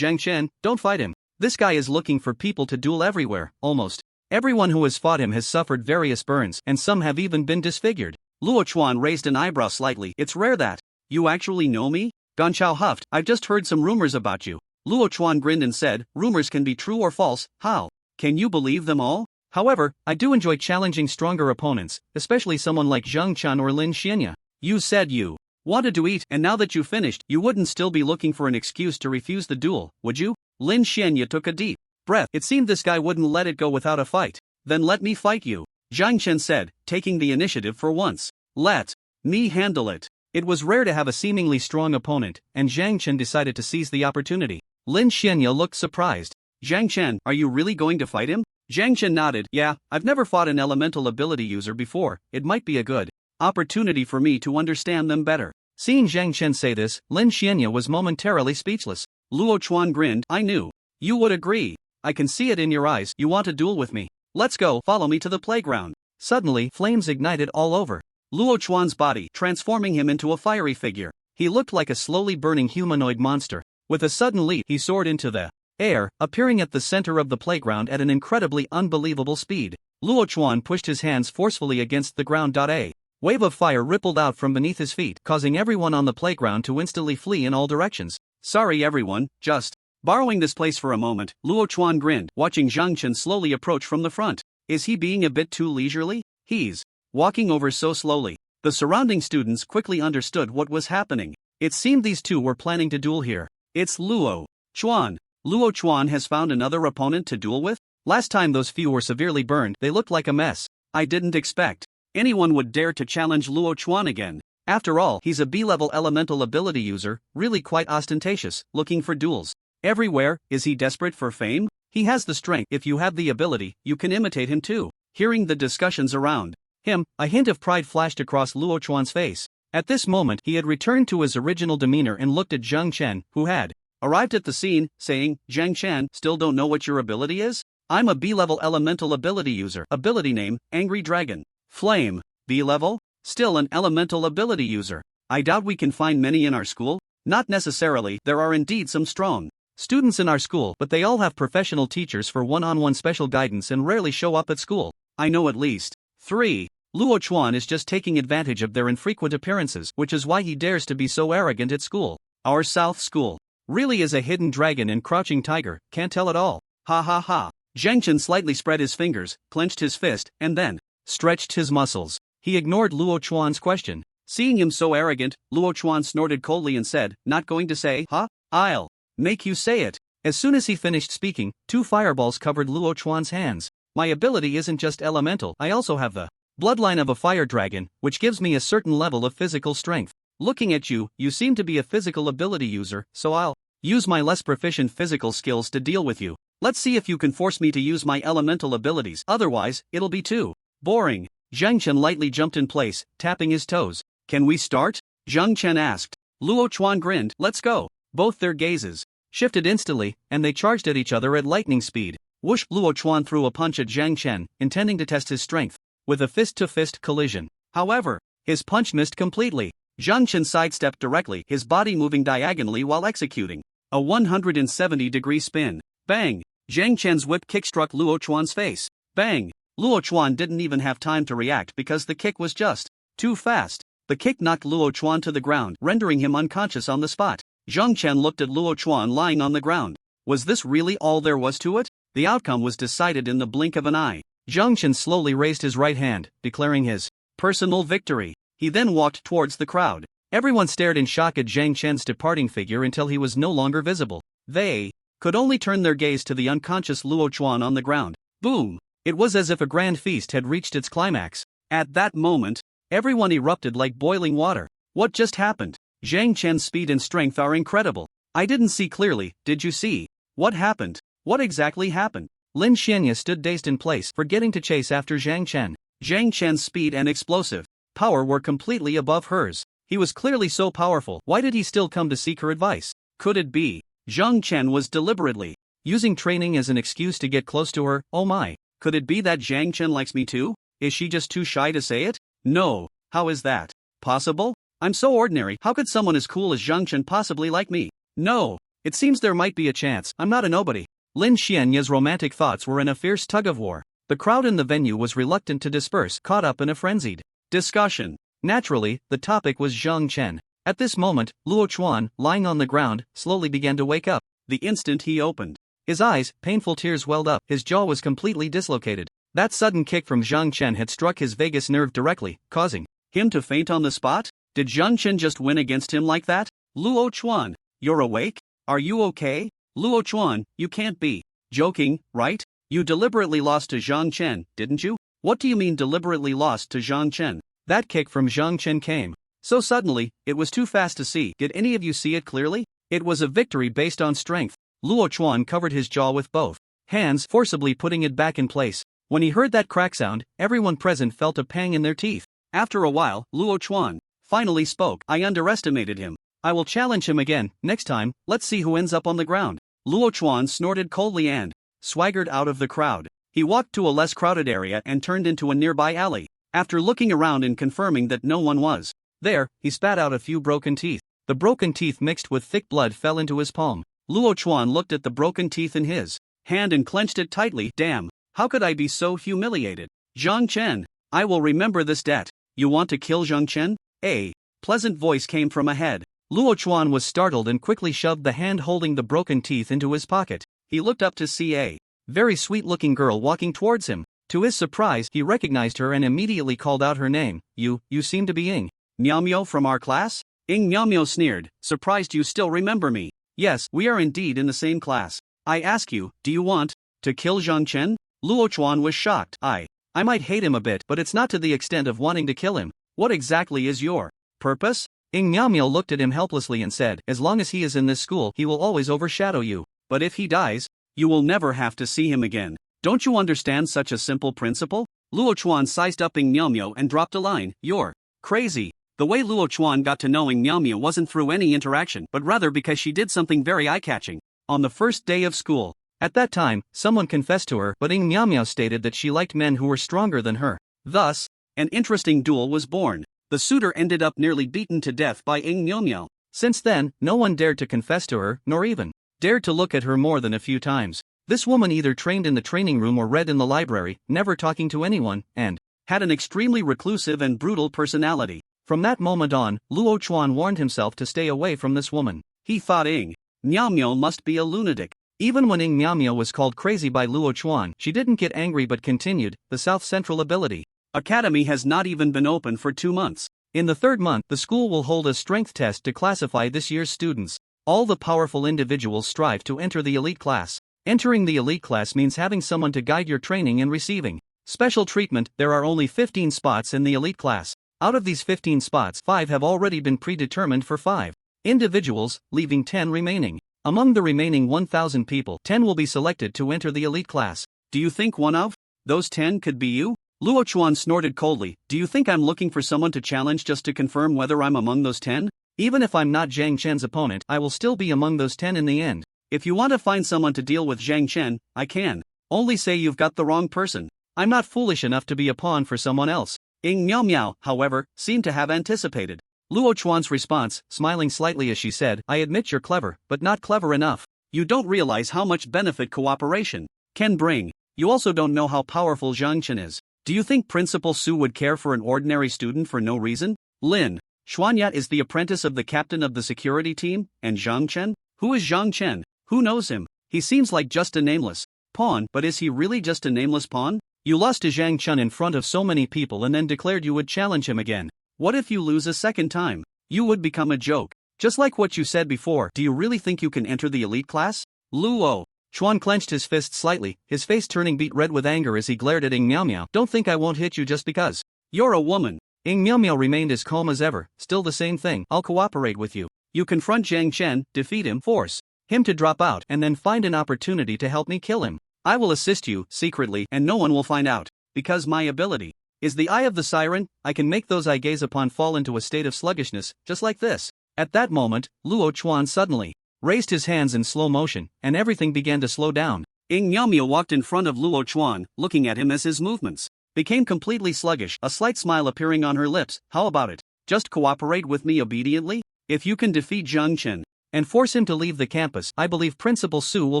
Chen, "Don't fight him. This guy is looking for people to duel everywhere. Almost everyone who has fought him has suffered various burns, and some have even been disfigured." Luo Chuan raised an eyebrow slightly. "It's rare that you actually know me?" Gan Chao huffed. "I've just heard some rumors about you." Luo Chuan grinned and said, "Rumors can be true or false. How can you believe them all? However, I do enjoy challenging stronger opponents, especially someone like Zhang Chen or Lin Xianya. You said you wanted to eat, and now that you finished, you wouldn't still be looking for an excuse to refuse the duel, would you?" Lin Xianya took a deep breath. It seemed this guy wouldn't let it go without a fight. "Then let me fight you," Zhang Chen said, taking the initiative for once. "Let me handle it." It was rare to have a seemingly strong opponent, and Zhang Chen decided to seize the opportunity. Lin Xianya looked surprised. "Zhang Chen, are you really going to fight him?" Zhang Chen nodded. "Yeah, I've never fought an elemental ability user before. It might be a good opportunity for me to understand them better." Seeing Zhang Chen say this, Lin Xianya was momentarily speechless. Luo Chuan grinned. "I knew you would agree. I can see it in your eyes. You want to duel with me. Let's go, follow me to the playground." Suddenly, flames ignited all over Luo Chuan's body, transforming him into a fiery figure. He looked like a slowly burning humanoid monster. With a sudden leap, he soared into the air, appearing at the center of the playground at an incredibly unbelievable speed. Luo Chuan pushed his hands forcefully against the ground. A wave of fire rippled out from beneath his feet, causing everyone on the playground to instantly flee in all directions. "Sorry everyone, just borrowing this place for a moment." Luo Chuan grinned, watching Zhang Chen slowly approach from the front. Is he being a bit too leisurely? He's walking over so slowly. The surrounding students quickly understood what was happening. It seemed these two were planning to duel here. "It's Luo Chuan. Luo Chuan has found another opponent to duel with? Last time those few were severely burned, they looked like a mess. I didn't expect anyone would dare to challenge Luo Chuan again. After all, he's a B-level elemental ability user, really quite ostentatious, looking for duels everywhere. Is he desperate for fame? He has the strength. If you have the ability, you can imitate him too." Hearing the discussions around him, a hint of pride flashed across Luo Chuan's face. At this moment, he had returned to his original demeanor and looked at Zhang Chen, who had arrived at the scene, saying, "Zhang Chen, still don't know what your ability is? I'm a B-level elemental ability user. Ability name, Angry Dragon Flame. B-level? Still an elemental ability user. I doubt we can find many in our school." "Not necessarily, there are indeed some strong students in our school, but they all have professional teachers for one-on-one special guidance and rarely show up at school. I know at least 3. Luo Chuan is just taking advantage of their infrequent appearances, which is why he dares to be so arrogant at school. Our South School really is a hidden dragon and crouching tiger, can't tell at all. Ha ha ha." Zhang Chen slightly spread his fingers, clenched his fist, and then stretched his muscles. He ignored Luo Chuan's question. Seeing him so arrogant, Luo Chuan snorted coldly and said, "Not going to say, huh? I'll make you say it." As soon as he finished speaking, 2 fireballs covered Luo Chuan's hands. "My ability isn't just elemental, I also have the bloodline of a fire dragon, which gives me a certain level of physical strength. Looking at you, you seem to be a physical ability user, so I'll use my less proficient physical skills to deal with you. Let's see if you can force me to use my elemental abilities, otherwise, it'll be too boring." Zhang Chen lightly jumped in place, tapping his toes. "Can we start?" Zhang Chen asked. Luo Chuan grinned. "Let's go." Both their gazes shifted instantly, and they charged at each other at lightning speed. Whoosh! Luo Chuan threw a punch at Zhang Chen, intending to test his strength with a fist-to-fist collision. However, his punch missed completely. Zhang Chen sidestepped directly, his body moving diagonally while executing A 170-degree spin. Bang! Zhang Chen's whip kick struck Luo Chuan's face. Bang! Luo Chuan didn't even have time to react because the kick was just too fast. The kick knocked Luo Chuan to the ground, rendering him unconscious on the spot. Zhang Chen looked at Luo Chuan lying on the ground. Was this really all there was to it? The outcome was decided in the blink of an eye. Zhang Chen slowly raised his right hand, declaring his personal victory. He then walked towards the crowd. Everyone stared in shock at Zhang Chen's departing figure until he was no longer visible. They could only turn their gaze to the unconscious Luo Chuan on the ground. Boom! It was as if a grand feast had reached its climax. At that moment, everyone erupted like boiling water. What just happened? Zhang Chen's speed and strength are incredible. I didn't see clearly, did you see? What happened? What exactly happened? Lin Xianya stood dazed in place, forgetting to chase after Zhang Chen. Zhang Chen's speed and explosive power were completely above hers. He was clearly so powerful. Why did he still come to seek her advice? Could it be Zhang Chen was deliberately using training as an excuse to get close to her? Oh my. Could it be that Zhang Chen likes me too? Is she just too shy to say it? No. How is that possible? I'm so ordinary. How could someone as cool as Zhang Chen possibly like me? No. It seems there might be a chance. I'm not a nobody. Lin Xianya's romantic thoughts were in a fierce tug-of-war. The crowd in the venue was reluctant to disperse, caught up in a frenzied discussion. Naturally, the topic was Zhang Chen. At this moment, Luo Chuan, lying on the ground, slowly began to wake up. The instant he opened his eyes, painful tears welled up, his jaw was completely dislocated. That sudden kick from Zhang Chen had struck his vagus nerve directly, causing him to faint on the spot? Did Zhang Chen just win against him like that? Luo Chuan, you're awake? Are you okay? Luo Chuan, you can't be joking, right? You deliberately lost to Zhang Chen, didn't you? What do you mean deliberately lost to Zhang Chen? That kick from Zhang Chen came so suddenly, it was too fast to see. Did any of you see it clearly? It was a victory based on strength. Luo Chuan covered his jaw with both hands, forcibly putting it back in place. When he heard that crack sound, everyone present felt a pang in their teeth. After a while, Luo Chuan finally spoke. I underestimated him. I will challenge him again. Next time, let's see who ends up on the ground. Luo Chuan snorted coldly and swaggered out of the crowd. He walked to a less crowded area and turned into a nearby alley. After looking around and confirming that no one was there, he spat out a few broken teeth. The broken teeth mixed with thick blood fell into his palm. Luo Chuan looked at the broken teeth in his hand and clenched it tightly. Damn, how could I be so humiliated? Zhang Chen, I will remember this debt. You want to kill Zhang Chen? A pleasant voice came from ahead. Luo Chuan was startled and quickly shoved the hand holding the broken teeth into his pocket. He looked up to see a very sweet-looking girl walking towards him. To his surprise, he recognized her and immediately called out her name. You seem to be Ying Miaomio from our class? Ying Miaomio sneered, surprised you still remember me. Yes, we are indeed in the same class. I ask you, do you want to kill Zhang Chen? Luo Chuan was shocked. I might hate him a bit, but it's not to the extent of wanting to kill him. What exactly is your purpose? Ying Miaomio looked at him helplessly and said, as long as he is in this school, he will always overshadow you. But if he dies, you will never have to see him again. Don't you understand such a simple principle? Luo Chuan sized up Ying Miaomio and dropped a line. You're crazy. The way Luo Chuan got to know Ying Miaomio wasn't through any interaction, but rather because she did something very eye-catching. On the first day of school. At that time, someone confessed to her, but Ying Miaomio stated that she liked men who were stronger than her. Thus, an interesting duel was born. The suitor ended up nearly beaten to death by Ying Miaomio. Since then, no one dared to confess to her, nor even dared to look at her more than a few times. This woman either trained in the training room or read in the library, never talking to anyone, and had an extremely reclusive and brutal personality. From that moment on, Luo Chuan warned himself to stay away from this woman. He thought Ying Miaomio must be a lunatic. Even when Ying Miaomio was called crazy by Luo Chuan, she didn't get angry but continued. The South Central Ability Academy has not even been open for 2 months. In the 3rd month, the school will hold a strength test to classify this year's students. All the powerful individuals strive to enter the elite class. Entering the elite class means having someone to guide your training and receiving special treatment. There are only 15 spots in the elite class. Out of these 15 spots, 5 have already been predetermined for 5 individuals, leaving 10 remaining. Among the remaining 1,000 people, 10 will be selected to enter the elite class. Do you think one of those 10 could be you? Luo Chuan snorted coldly. Do you think I'm looking for someone to challenge just to confirm whether I'm among those 10? Even if I'm not Zhang Chen's opponent, I will still be among those 10 in the end. If you want to find someone to deal with Zhang Chen, I can. Only say you've got the wrong person. I'm not foolish enough to be a pawn for someone else. Ying Miaomio, however, seemed to have anticipated Luo Chuan's response, smiling slightly as she said, I admit you're clever, but not clever enough. You don't realize how much benefit cooperation can bring. You also don't know how powerful Zhang Chen is. Do you think Principal Su would care for an ordinary student for no reason? Lin Xuanyat is the apprentice of the captain of the security team, and Zhang Chen? Who is Zhang Chen? Who knows him? He seems like just a nameless pawn, but is he really just a nameless pawn? You lost to Zhang Chen in front of so many people and then declared you would challenge him again. What if you lose a second time? You would become a joke. Just like what you said before, do you really think you can enter the elite class? Luo Chuan clenched his fist slightly, his face turning beet red with anger as he glared at Ing Miao Miao. Don't think I won't hit you just because you're a woman. Ing Miao Miao remained as calm as ever, still the same thing. I'll cooperate with you. You confront Zhang Chen, defeat him, force him to drop out, and then find an opportunity to help me kill him. I will assist you, secretly, and no one will find out. Because my ability is the eye of the siren, I can make those I gaze upon fall into a state of sluggishness, just like this. At that moment, Luo Chuan suddenly raised his hands in slow motion, and everything began to slow down. Ing Miao Miao walked in front of Luo Chuan, looking at him as his movements became completely sluggish, a slight smile appearing on her lips. How about it? Just cooperate with me obediently? If you can defeat Zhang Chen and force him to leave the campus, I believe Principal Su will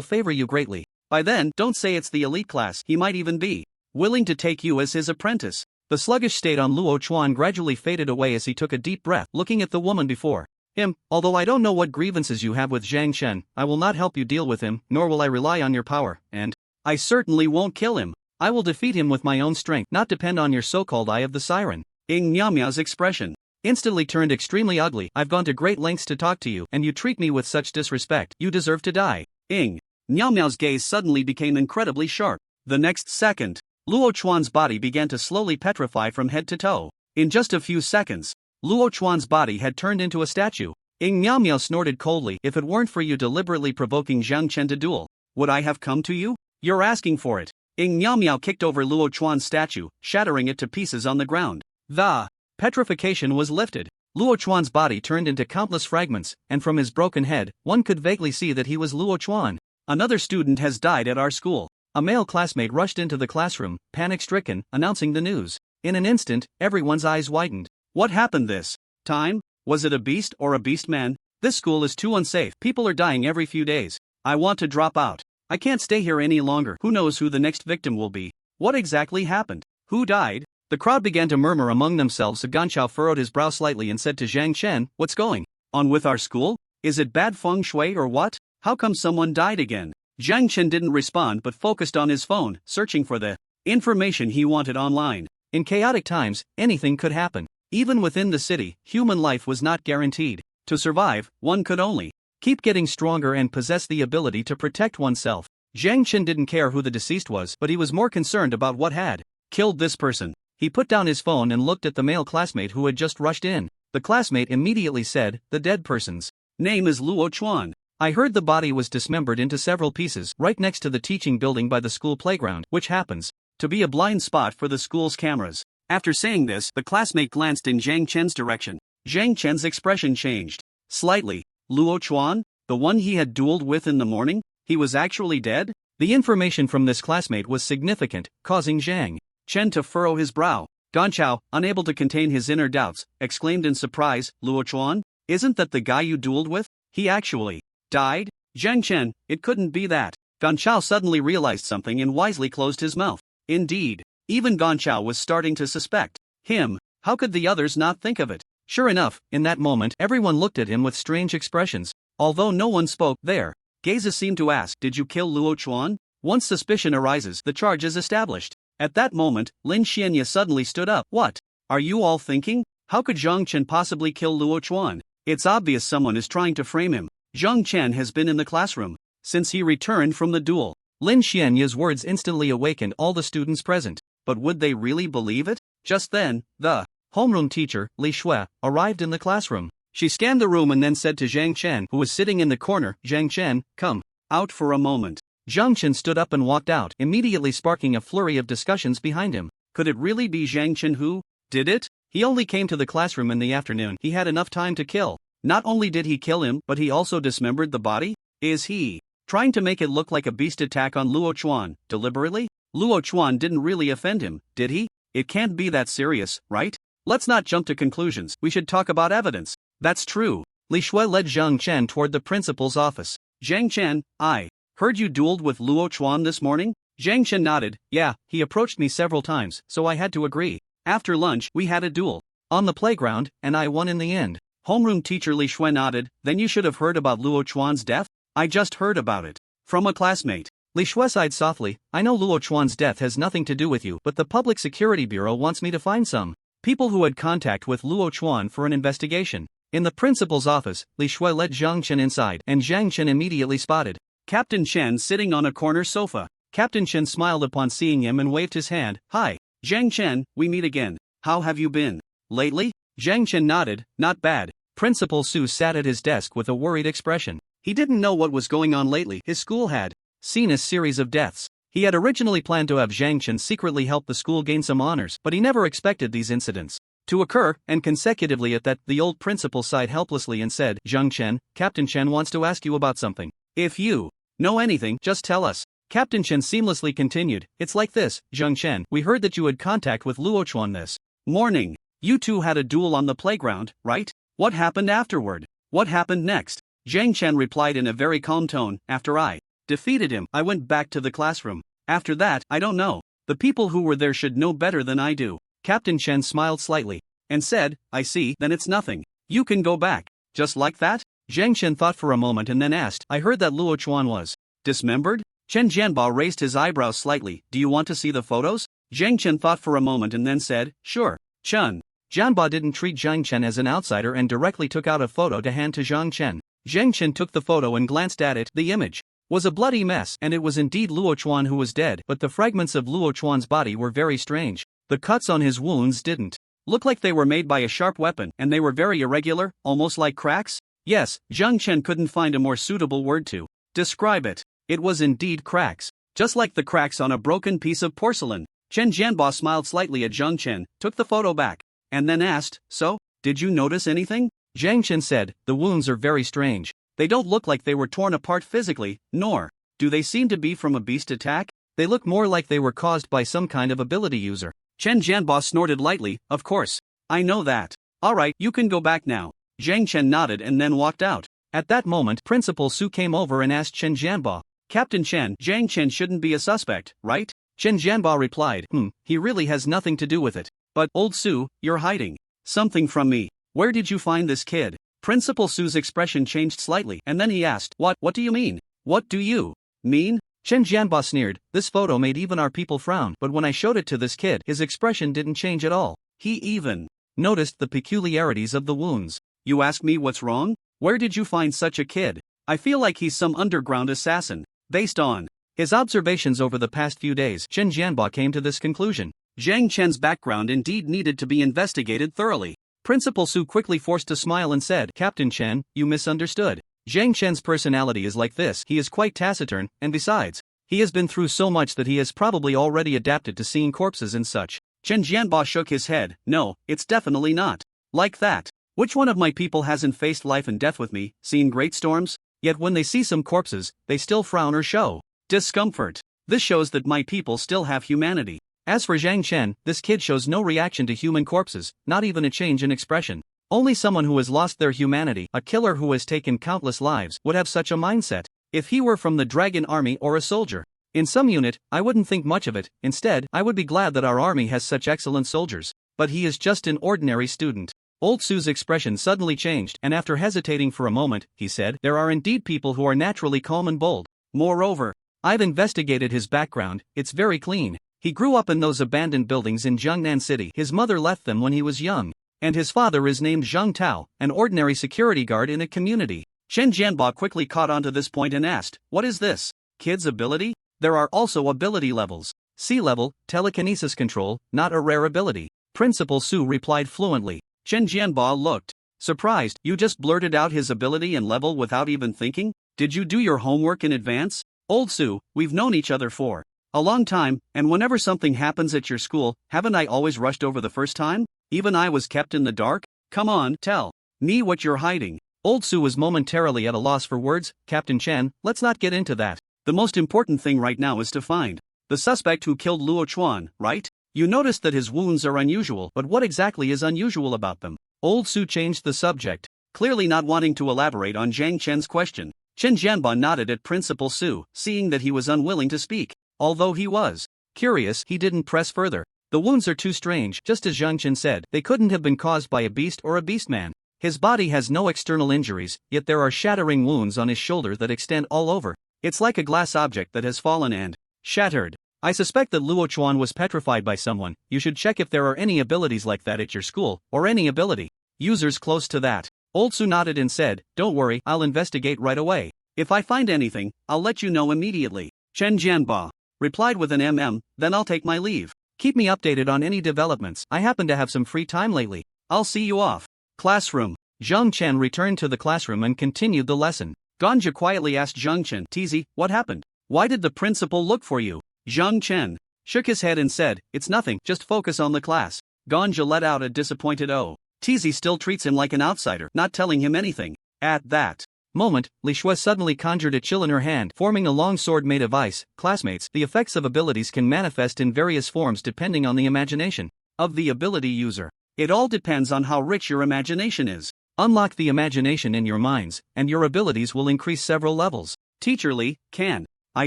favor you greatly. By then, don't say it's the elite class, he might even be willing to take you as his apprentice. The sluggish state on Luo Chuan gradually faded away as he took a deep breath, looking at the woman before him. Although I don't know what grievances you have with Zhang Chen, I will not help you deal with him, nor will I rely on your power, and I certainly won't kill him. I will defeat him with my own strength, not depend on your so-called eye of the siren. Ing Miao Miao's expression instantly turned extremely ugly. I've gone to great lengths to talk to you, and you treat me with such disrespect. You deserve to die. Ing Miao Miao's gaze suddenly became incredibly sharp. The next second, Luo Chuan's body began to slowly petrify from head to toe. In just a few seconds, Luo Chuan's body had turned into a statue. Ing Miao Miao snorted coldly. If it weren't for you deliberately provoking Zhang Chen to duel, would I have come to you? You're asking for it. Ing Miao Miao kicked over Luo Chuan's statue, shattering it to pieces on the ground. The petrification was lifted. Luo Chuan's body turned into countless fragments, and from his broken head, one could vaguely see that he was Luo Chuan. Another student has died at our school. A male classmate rushed into the classroom, panic-stricken, announcing the news. In an instant, everyone's eyes widened. What happened this time? Was it a beast or a beast man? This school is too unsafe. People are dying every few days. I want to drop out. I can't stay here any longer. Who knows who the next victim will be? What exactly happened? Who died? The crowd began to murmur among themselves. Ganchao furrowed his brow slightly and said to Zhang Chen, what's going on with our school? Is it bad feng shui or what? How come someone died again? Zhang Chen didn't respond but focused on his phone, searching for the information he wanted online. In chaotic times, anything could happen. Even within the city, human life was not guaranteed. To survive, one could only keep getting stronger and possess the ability to protect oneself. Zhang Chen didn't care who the deceased was, but he was more concerned about what had killed this person. He put down his phone and looked at the male classmate who had just rushed in. The classmate immediately said, the dead person's name is Luo Chuan. I heard the body was dismembered into several pieces right next to the teaching building by the school playground, which happens to be a blind spot for the school's cameras. After saying this, the classmate glanced in Zhang Chen's direction. Zhang Chen's expression changed slightly. Luo Chuan? The one he had dueled with in the morning? He was actually dead? The information from this classmate was significant, causing Zhang Chen to furrow his brow. Ganchao, unable to contain his inner doubts, exclaimed in surprise, Luo Chuan? Isn't that the guy you dueled with? He actually died? Zhang Chen, it couldn't be that. Ganchao suddenly realized something and wisely closed his mouth. Indeed, even Ganchao was starting to suspect him. How could the others not think of it? Sure enough, in that moment, everyone looked at him with strange expressions. Although no one spoke, their gazes seemed to ask, did you kill Luo Chuan? Once suspicion arises, the charge is established. At that moment, Lin Xianya suddenly stood up. What are you all thinking? How could Zhang Chen possibly kill Luo Chuan? It's obvious someone is trying to frame him. Zhang Chen has been in the classroom since he returned from the duel. Lin Xianya's words instantly awakened all the students present. But would they really believe it? Just then, the homeroom teacher, Li Shui, arrived in the classroom. She scanned the room and then said to Zhang Chen, who was sitting in the corner, Zhang Chen, come out for a moment. Zhang Chen stood up and walked out, immediately sparking a flurry of discussions behind him. Could it really be Zhang Chen who did it? He only came to the classroom in the afternoon. He had enough time to kill. Not only did he kill him, but he also dismembered the body? Is he trying to make it look like a beast attack on Luo Chuan, deliberately? Luo Chuan didn't really offend him, did he? It can't be that serious, right? Let's not jump to conclusions, we should talk about evidence. That's true. Li Shui led Zhang Chen toward the principal's office. Zhang Chen, I heard you dueled with Luo Chuan this morning? Zhang Chen nodded. Yeah, he approached me several times, so I had to agree. After lunch, we had a duel. On the playground, and I won in the end. Homeroom teacher Li Shui nodded. Then you should have heard about Luo Chuan's death? I just heard about it. From a classmate. Li Shui sighed softly. I know Luo Chuan's death has nothing to do with you, but the Public Security Bureau wants me to find some people who had contact with Luo Chuan for an investigation. In the principal's office, Li Shui led Zhang Chen inside, and Zhang Chen immediately spotted Captain Chen sitting on a corner sofa. Captain Chen smiled upon seeing him and waved his hand. Hi, Zhang Chen, we meet again. How have you been? Lately? Zhang Chen nodded. Not bad. Principal Su sat at his desk with a worried expression. He didn't know what was going on lately. His school had seen a series of deaths. He had originally planned to have Zhang Chen secretly help the school gain some honors, but he never expected these incidents to occur, and consecutively at that, the old principal sighed helplessly and said, Zhang Chen, Captain Chen wants to ask you about something. If you know anything, just tell us. Captain Chen seamlessly continued, it's like this, Zhang Chen, we heard that you had contact with Luo Chuan this morning. You two had a duel on the playground, right? What happened afterward? What happened next? Zhang Chen replied in a very calm tone, after I defeated him, I went back to the classroom. After that, I don't know. The people who were there should know better than I do. Captain Chen smiled slightly and said, I see, then it's nothing. You can go back. Just like that? Zhang Chen thought for a moment and then asked, I heard that Luo Chuan was dismembered? Chen Jianbao raised his eyebrows slightly. Do you want to see the photos? Zhang Chen thought for a moment and then said, sure. Chen Jianbao didn't treat Zhang Chen as an outsider and directly took out a photo to hand to Zhang Chen. Zhang Chen took the photo and glanced at it. The image was a bloody mess, and it was indeed Luo Chuan who was dead, but the fragments of Luo Chuan's body were very strange. The cuts on his wounds didn't look like they were made by a sharp weapon, and they were very irregular, almost like cracks. Yes, Zhang Chen couldn't find a more suitable word to describe it. It was indeed cracks. Just like the cracks on a broken piece of porcelain. Chen Jianbao smiled slightly at Zhang Chen, took the photo back, and then asked, so, did you notice anything? Zhang Chen said, the wounds are very strange. They don't look like they were torn apart physically, nor do they seem to be from a beast attack. They look more like they were caused by some kind of ability user. Chen Jianbao snorted lightly, of course. I know that. Alright, you can go back now. Zhang Chen nodded and then walked out. At that moment, Principal Su came over and asked Chen Jianbao, Captain Chen, Zhang Chen shouldn't be a suspect, right? Chen Jianbao replied, he really has nothing to do with it. But, old Su, you're hiding something from me. Where did you find this kid? Principal Su's expression changed slightly, and then he asked, what do you mean? What do you mean? Chen Jianbao sneered, this photo made even our people frown, but when I showed it to this kid, his expression didn't change at all. He even noticed the peculiarities of the wounds. You ask me what's wrong? Where did you find such a kid? I feel like he's some underground assassin. Based on his observations over the past few days, Chen Jianbao came to this conclusion. Zhang Chen's background indeed needed to be investigated thoroughly. Principal Su quickly forced a smile and said, Captain Chen, you misunderstood. Zhang Chen's personality is like this, he is quite taciturn, and besides, he has been through so much that he has probably already adapted to seeing corpses and such. Chen Jianbao shook his head, no, it's definitely not like that. Which one of my people hasn't faced life and death with me, seen great storms? Yet when they see some corpses, they still frown or show discomfort. This shows that my people still have humanity. As for Zhang Chen, this kid shows no reaction to human corpses, not even a change in expression. Only someone who has lost their humanity, a killer who has taken countless lives, would have such a mindset. If he were from the Dragon Army or a soldier in some unit, I wouldn't think much of it. Instead, I would be glad that our army has such excellent soldiers. But he is just an ordinary student. Old Su's expression suddenly changed, and after hesitating for a moment, he said, there are indeed people who are naturally calm and bold. Moreover, I've investigated his background, it's very clean. He grew up in those abandoned buildings in Jiangnan City. His mother left them when he was young. And his father is named Zhang Tao, an ordinary security guard in a community. Chen Jianbao quickly caught on to this point and asked, what is this kid's ability? There are also ability levels. C-level, telekinesis control, not a rare ability. Principal Su replied fluently. Chen Jianbao looked surprised. You just blurted out his ability and level without even thinking? Did you do your homework in advance? Old Su, we've known each other for a long time, and whenever something happens at your school, haven't I always rushed over the first time? Even I was kept in the dark? Come on, tell me what you're hiding. Old Su was momentarily at a loss for words. Captain Chen, let's not get into that. The most important thing right now is to find the suspect who killed Luo Chuan, right? You noticed that his wounds are unusual, but what exactly is unusual about them? Old Su changed the subject, clearly not wanting to elaborate on Zhang Chen's question. Chen Jianba nodded at Principal Su, seeing that he was unwilling to speak. Although he was curious, he didn't press further. The wounds are too strange, just as Zhang Chen said. They couldn't have been caused by a beast or a beastman. His body has no external injuries, yet there are shattering wounds on his shoulder that extend all over. It's like a glass object that has fallen and shattered. I suspect that Luo Chuan was petrified by someone. You should check if there are any abilities like that at your school, or any ability users close to that. Old Su nodded and said, don't worry, I'll investigate right away. If I find anything, I'll let you know immediately. Chen Jianba replied with an then I'll take my leave. Keep me updated on any developments. I happen to have some free time lately. I'll see you off. Classroom. Zhang Chen returned to the classroom and continued the lesson. Ganja quietly asked Zhang Chen, TZ, what happened? Why did the principal look for you? Zhang Chen shook his head and said, it's nothing, just focus on the class. Ganja let out a disappointed oh. TZ still treats him like an outsider, not telling him anything. At that moment, Li Shui suddenly conjured a chill in her hand, forming a long sword made of ice. Classmates, the effects of abilities can manifest in various forms depending on the imagination of the ability user. It all depends on how rich your imagination is. Unlock the imagination in your minds, and your abilities will increase several levels. Teacher Li, can I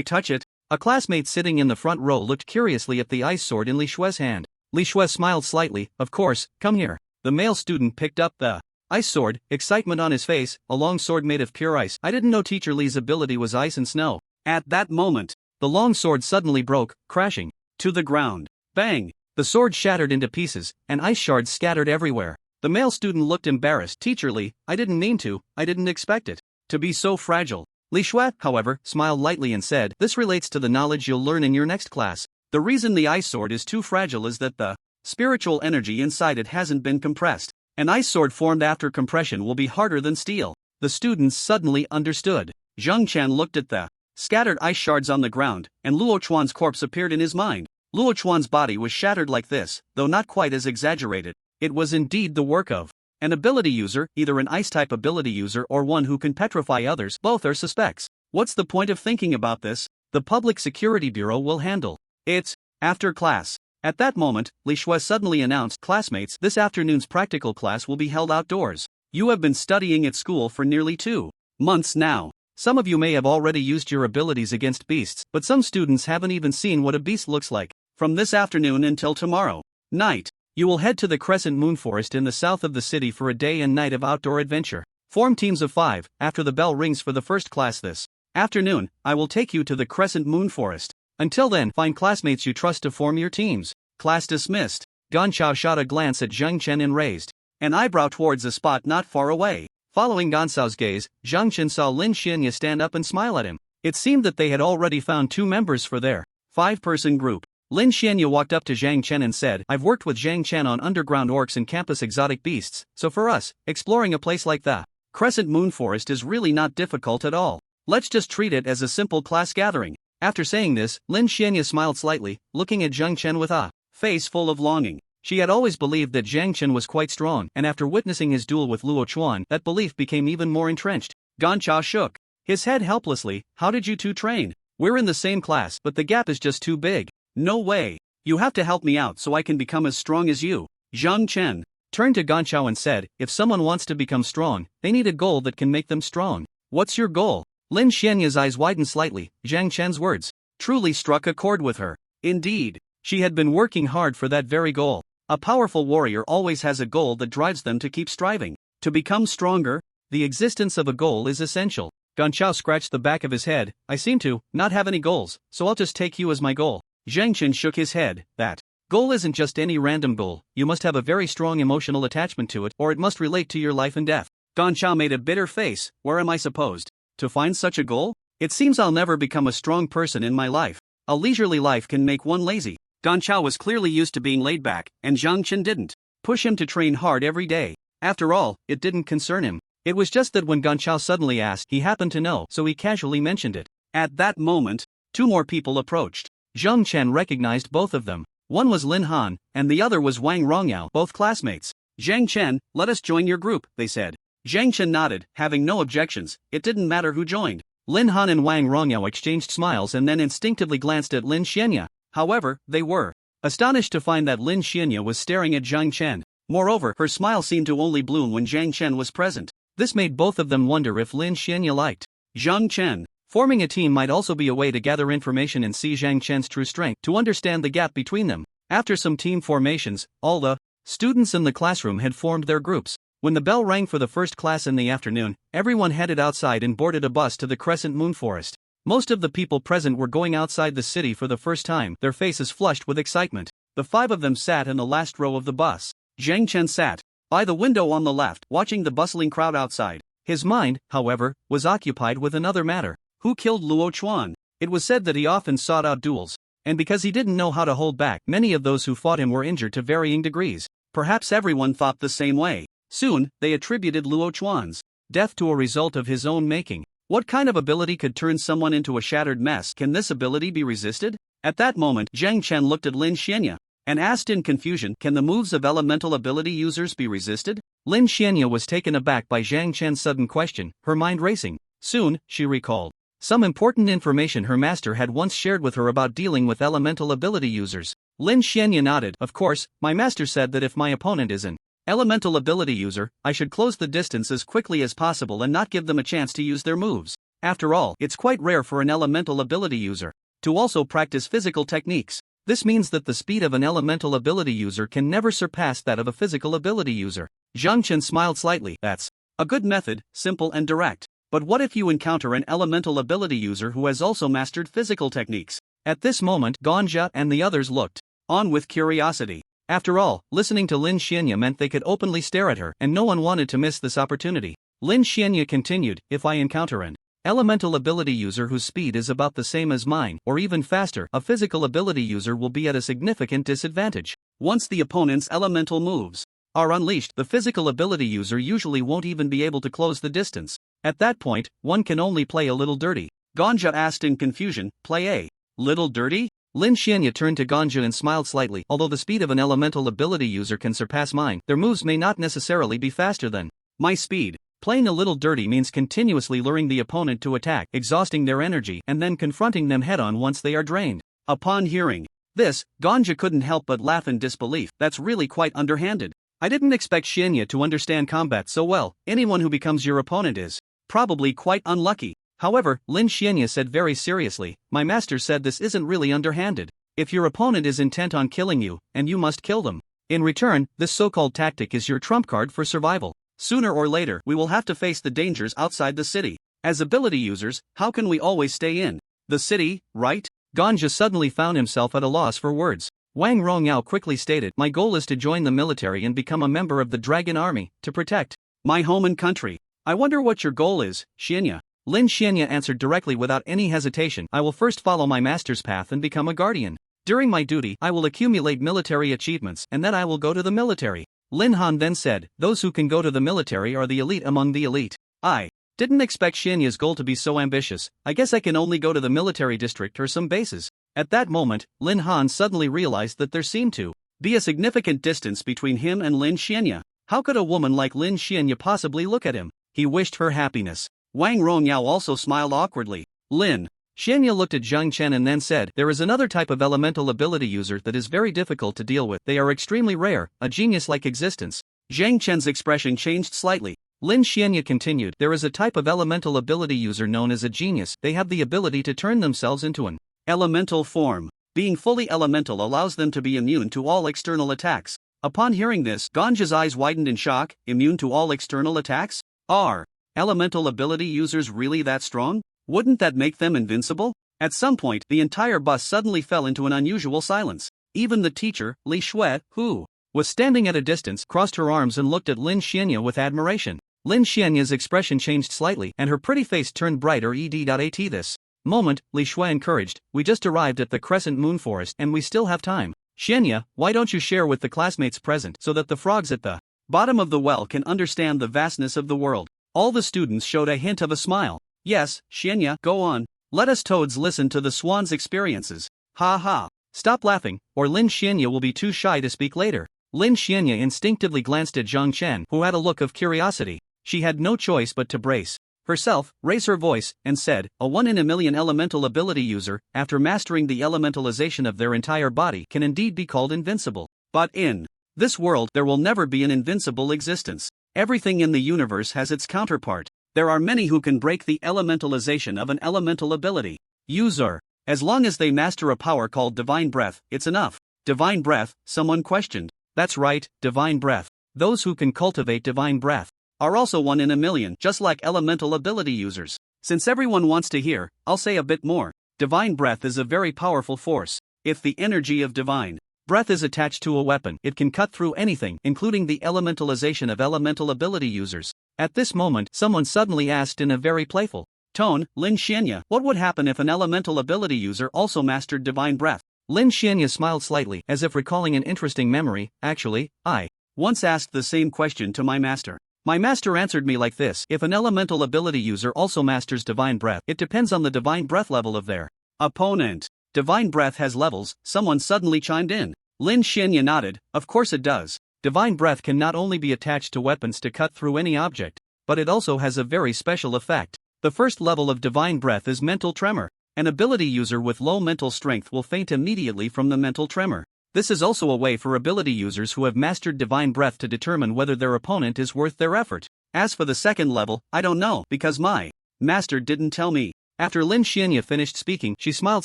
touch it? A classmate sitting in the front row looked curiously at the ice sword in Li Shui's hand. Li Shui smiled slightly, of course, come here. The male student picked up the ice sword, excitement on his face, a long sword made of pure ice. I didn't know Teacher Li's ability was ice and snow. At that moment, the long sword suddenly broke, crashing to the ground. Bang! The sword shattered into pieces, and ice shards scattered everywhere. The male student looked embarrassed. Teacher Li, I didn't mean to, I didn't expect it to be so fragile. Li Shui, however, smiled lightly and said, this relates to the knowledge you'll learn in your next class. The reason the ice sword is too fragile is that the spiritual energy inside it hasn't been compressed. An ice sword formed after compression will be harder than steel. The students suddenly understood. Zhang Chen looked at the scattered ice shards on the ground, and Luo Chuan's corpse appeared in his mind. Luo Chuan's body was shattered like this, though not quite as exaggerated. It was indeed the work of an ability user, either an ice-type ability user or one who can petrify others. Both are suspects. What's the point of thinking about this? The Public Security Bureau will handle it after class. At that moment, Li Shui suddenly announced, classmates, this afternoon's practical class will be held outdoors. You have been studying at school for nearly 2 months now. Some of you may have already used your abilities against beasts, but some students haven't even seen what a beast looks like. From this afternoon until tomorrow night, you will head to the Crescent Moon Forest in the south of the city for a day and night of outdoor adventure. Form teams of 5, after the bell rings for the first class this afternoon, I will take you to the Crescent Moon Forest. Until then, find classmates you trust to form your teams. Class dismissed. Gan Chao shot a glance at Zhang Chen and raised an eyebrow towards a spot not far away. Following Gan Cao's gaze, Zhang Chen saw Lin Xianya stand up and smile at him. It seemed that they had already found 2 members for their 5-person group. Lin Xianya walked up to Zhang Chen and said, I've worked with Zhang Chen on underground orcs and campus exotic beasts, so for us, exploring a place like the Crescent Moon Forest is really not difficult at all. Let's just treat it as a simple class gathering. After saying this, Lin Xianya smiled slightly, looking at Zhang Chen with a face full of longing. She had always believed that Zhang Chen was quite strong, and after witnessing his duel with Luo Chuan, that belief became even more entrenched. Gan Chao shook his head helplessly. How did you two train? We're in the same class, but the gap is just too big. No way. You have to help me out so I can become as strong as you. Zhang Chen turned to Gan Chao and said, if someone wants to become strong, they need a goal that can make them strong. What's your goal? Lin Xianya's eyes widened slightly. Zhang Chen's words truly struck a chord with her. Indeed, she had been working hard for that very goal. A powerful warrior always has a goal that drives them to keep striving. To become stronger, the existence of a goal is essential. Gan Chao scratched the back of his head. I seem to not have any goals, so I'll just take you as my goal. Zhang Chen shook his head. That goal isn't just any random goal. You must have a very strong emotional attachment to it, or it must relate to your life and death. Gan Chao made a bitter face. Where am I supposed to find such a goal? It seems I'll never become a strong person in my life. A leisurely life can make one lazy. Gan Chao was clearly used to being laid back, and Zhang Chen didn't push him to train hard every day. After all, it didn't concern him. It was just that when Gan Chao suddenly asked, he happened to know, so he casually mentioned it. At that moment, 2 more people approached. Zhang Chen recognized both of them. One was Lin Han, and the other was Wang Rongyao, both classmates. Zhang Chen, let us join your group, they said. Zhang Chen nodded, having no objections. It didn't matter who joined. Lin Han and Wang Rongyao exchanged smiles and then instinctively glanced at Lin Xianya. However, they were astonished to find that Lin Xianya was staring at Zhang Chen. Moreover, her smile seemed to only bloom when Zhang Chen was present. This made both of them wonder if Lin Xianya liked Zhang Chen. Forming a team might also be a way to gather information and see Zhang Chen's true strength to understand the gap between them. After some team formations, all the students in the classroom had formed their groups. When the bell rang for the first class in the afternoon, everyone headed outside and boarded a bus to the Crescent Moon Forest. Most of the people present were going outside the city for the first time, their faces flushed with excitement. The 5 of them sat in the last row of the bus. Zhang Chen sat by the window on the left, watching the bustling crowd outside. His mind, however, was occupied with another matter. Who killed Luo Chuan? It was said that he often sought out duels, and because he didn't know how to hold back, many of those who fought him were injured to varying degrees. Perhaps everyone thought the same way. Soon, they attributed Luo Chuan's death to a result of his own making. What kind of ability could turn someone into a shattered mess? Can this ability be resisted? At that moment, Zhang Chen looked at Lin Xianya and asked in confusion, can the moves of elemental ability users be resisted? Lin Xianya was taken aback by Zhang Chen's sudden question, her mind racing. Soon, she recalled some important information her master had once shared with her about dealing with elemental ability users. Lin Xianya nodded. Of course, my master said that if my opponent is an elemental ability user, I should close the distance as quickly as possible and not give them a chance to use their moves. After all, it's quite rare for an elemental ability user to also practice physical techniques. This means that the speed of an elemental ability user can never surpass that of a physical ability user. Zhang Chen smiled slightly. That's a good method, simple and direct. But what if you encounter an elemental ability user who has also mastered physical techniques? At this moment, Ganja and the others looked on with curiosity. After all, listening to Lin Xianya meant they could openly stare at her, and no one wanted to miss this opportunity. Lin Xianya continued, if I encounter an elemental ability user whose speed is about the same as mine, or even faster, a physical ability user will be at a significant disadvantage. Once the opponent's elemental moves are unleashed, the physical ability user usually won't even be able to close the distance. At that point, one can only play a little dirty. Ganja asked in confusion, play a little dirty? Lin Xianya turned to Ganja and smiled slightly. Although the speed of an elemental ability user can surpass mine, their moves may not necessarily be faster than my speed. Playing a little dirty means continuously luring the opponent to attack, exhausting their energy, and then confronting them head-on once they are drained. Upon hearing this, Ganja couldn't help but laugh in disbelief. That's really quite underhanded. I didn't expect Xianya to understand combat so well. Anyone who becomes your opponent is probably quite unlucky. However, Lin Xianya said very seriously, my master said this isn't really underhanded. If your opponent is intent on killing you, and you must kill them. In return, this so-called tactic is your trump card for survival. Sooner or later, we will have to face the dangers outside the city. As ability users, how can we always stay in the city, right? Ganja suddenly found himself at a loss for words. Wang Rongyao quickly stated, my goal is to join the military and become a member of the Dragon Army, to protect my home and country. I wonder what your goal is, Xianya. Lin Xianya answered directly without any hesitation, I will first follow my master's path and become a guardian. During my duty, I will accumulate military achievements and then I will go to the military. Lin Han then said, those who can go to the military are the elite among the elite. I didn't expect Xianya's goal to be so ambitious. I guess I can only go to the military district or some bases. At that moment, Lin Han suddenly realized that there seemed to be a significant distance between him and Lin Xianya. How could a woman like Lin Xianya possibly look at him? He wished her happiness. Wang Rongyao also smiled awkwardly. Lin Xianya looked at Zhang Chen and then said, there is another type of elemental ability user that is very difficult to deal with. They are extremely rare, a genius-like existence. Zhang Chen's expression changed slightly. Lin Xianya continued, there is a type of elemental ability user known as a genius. They have the ability to turn themselves into an elemental form. Being fully elemental allows them to be immune to all external attacks. Upon hearing this, Ganja's eyes widened in shock. Immune to all external attacks? Are elemental ability users really that strong? Wouldn't that make them invincible? At some point, the entire bus suddenly fell into an unusual silence. Even the teacher, Li Shui, who was standing at a distance, crossed her arms and looked at Lin Xianya with admiration. Lin Xianya's expression changed slightly, and her pretty face turned brighter. At this moment, Li Shui encouraged, we just arrived at the Crescent Moon Forest and we still have time. Xianya, why don't you share with the classmates present so that the frogs at the bottom of the well can understand the vastness of the world? All the students showed a hint of a smile. Yes, Xianya, go on. Let us toads listen to the swan's experiences. Ha ha. Stop laughing, or Lin Xianya will be too shy to speak later. Lin Xianya instinctively glanced at Zhang Chen, who had a look of curiosity. She had no choice but to brace herself, raise her voice, and said, a 1 in a million elemental ability user, after mastering the elementalization of their entire body, can indeed be called invincible. But in this world, there will never be an invincible existence. Everything in the universe has its counterpart. There are many who can break the elementalization of an elemental ability user. As long as they master a power called Divine Breath, it's enough. Divine Breath, someone questioned. That's right, Divine Breath. Those who can cultivate Divine Breath are also 1 in a million, just like elemental ability users. Since everyone wants to hear, I'll say a bit more. Divine Breath is a very powerful force. If the energy of Divine Breath is attached to a weapon, it can cut through anything, including the elementalization of elemental ability users. At this moment, someone suddenly asked in a very playful tone, Lin Xianya, what would happen if an elemental ability user also mastered Divine Breath? Lin Xianya smiled slightly, as if recalling an interesting memory. Actually, I once asked the same question to my master. My master answered me like this: if an elemental ability user also masters Divine Breath, it depends on the Divine Breath level of their opponent. Divine Breath has levels, someone suddenly chimed in. Lin Xianya nodded, of course it does. Divine Breath can not only be attached to weapons to cut through any object, but it also has a very special effect. The first level of Divine Breath is mental tremor. An ability user with low mental strength will faint immediately from the mental tremor. This is also a way for ability users who have mastered Divine Breath to determine whether their opponent is worth their effort. As for the second level, I don't know, because my master didn't tell me. After Lin Xianya finished speaking, she smiled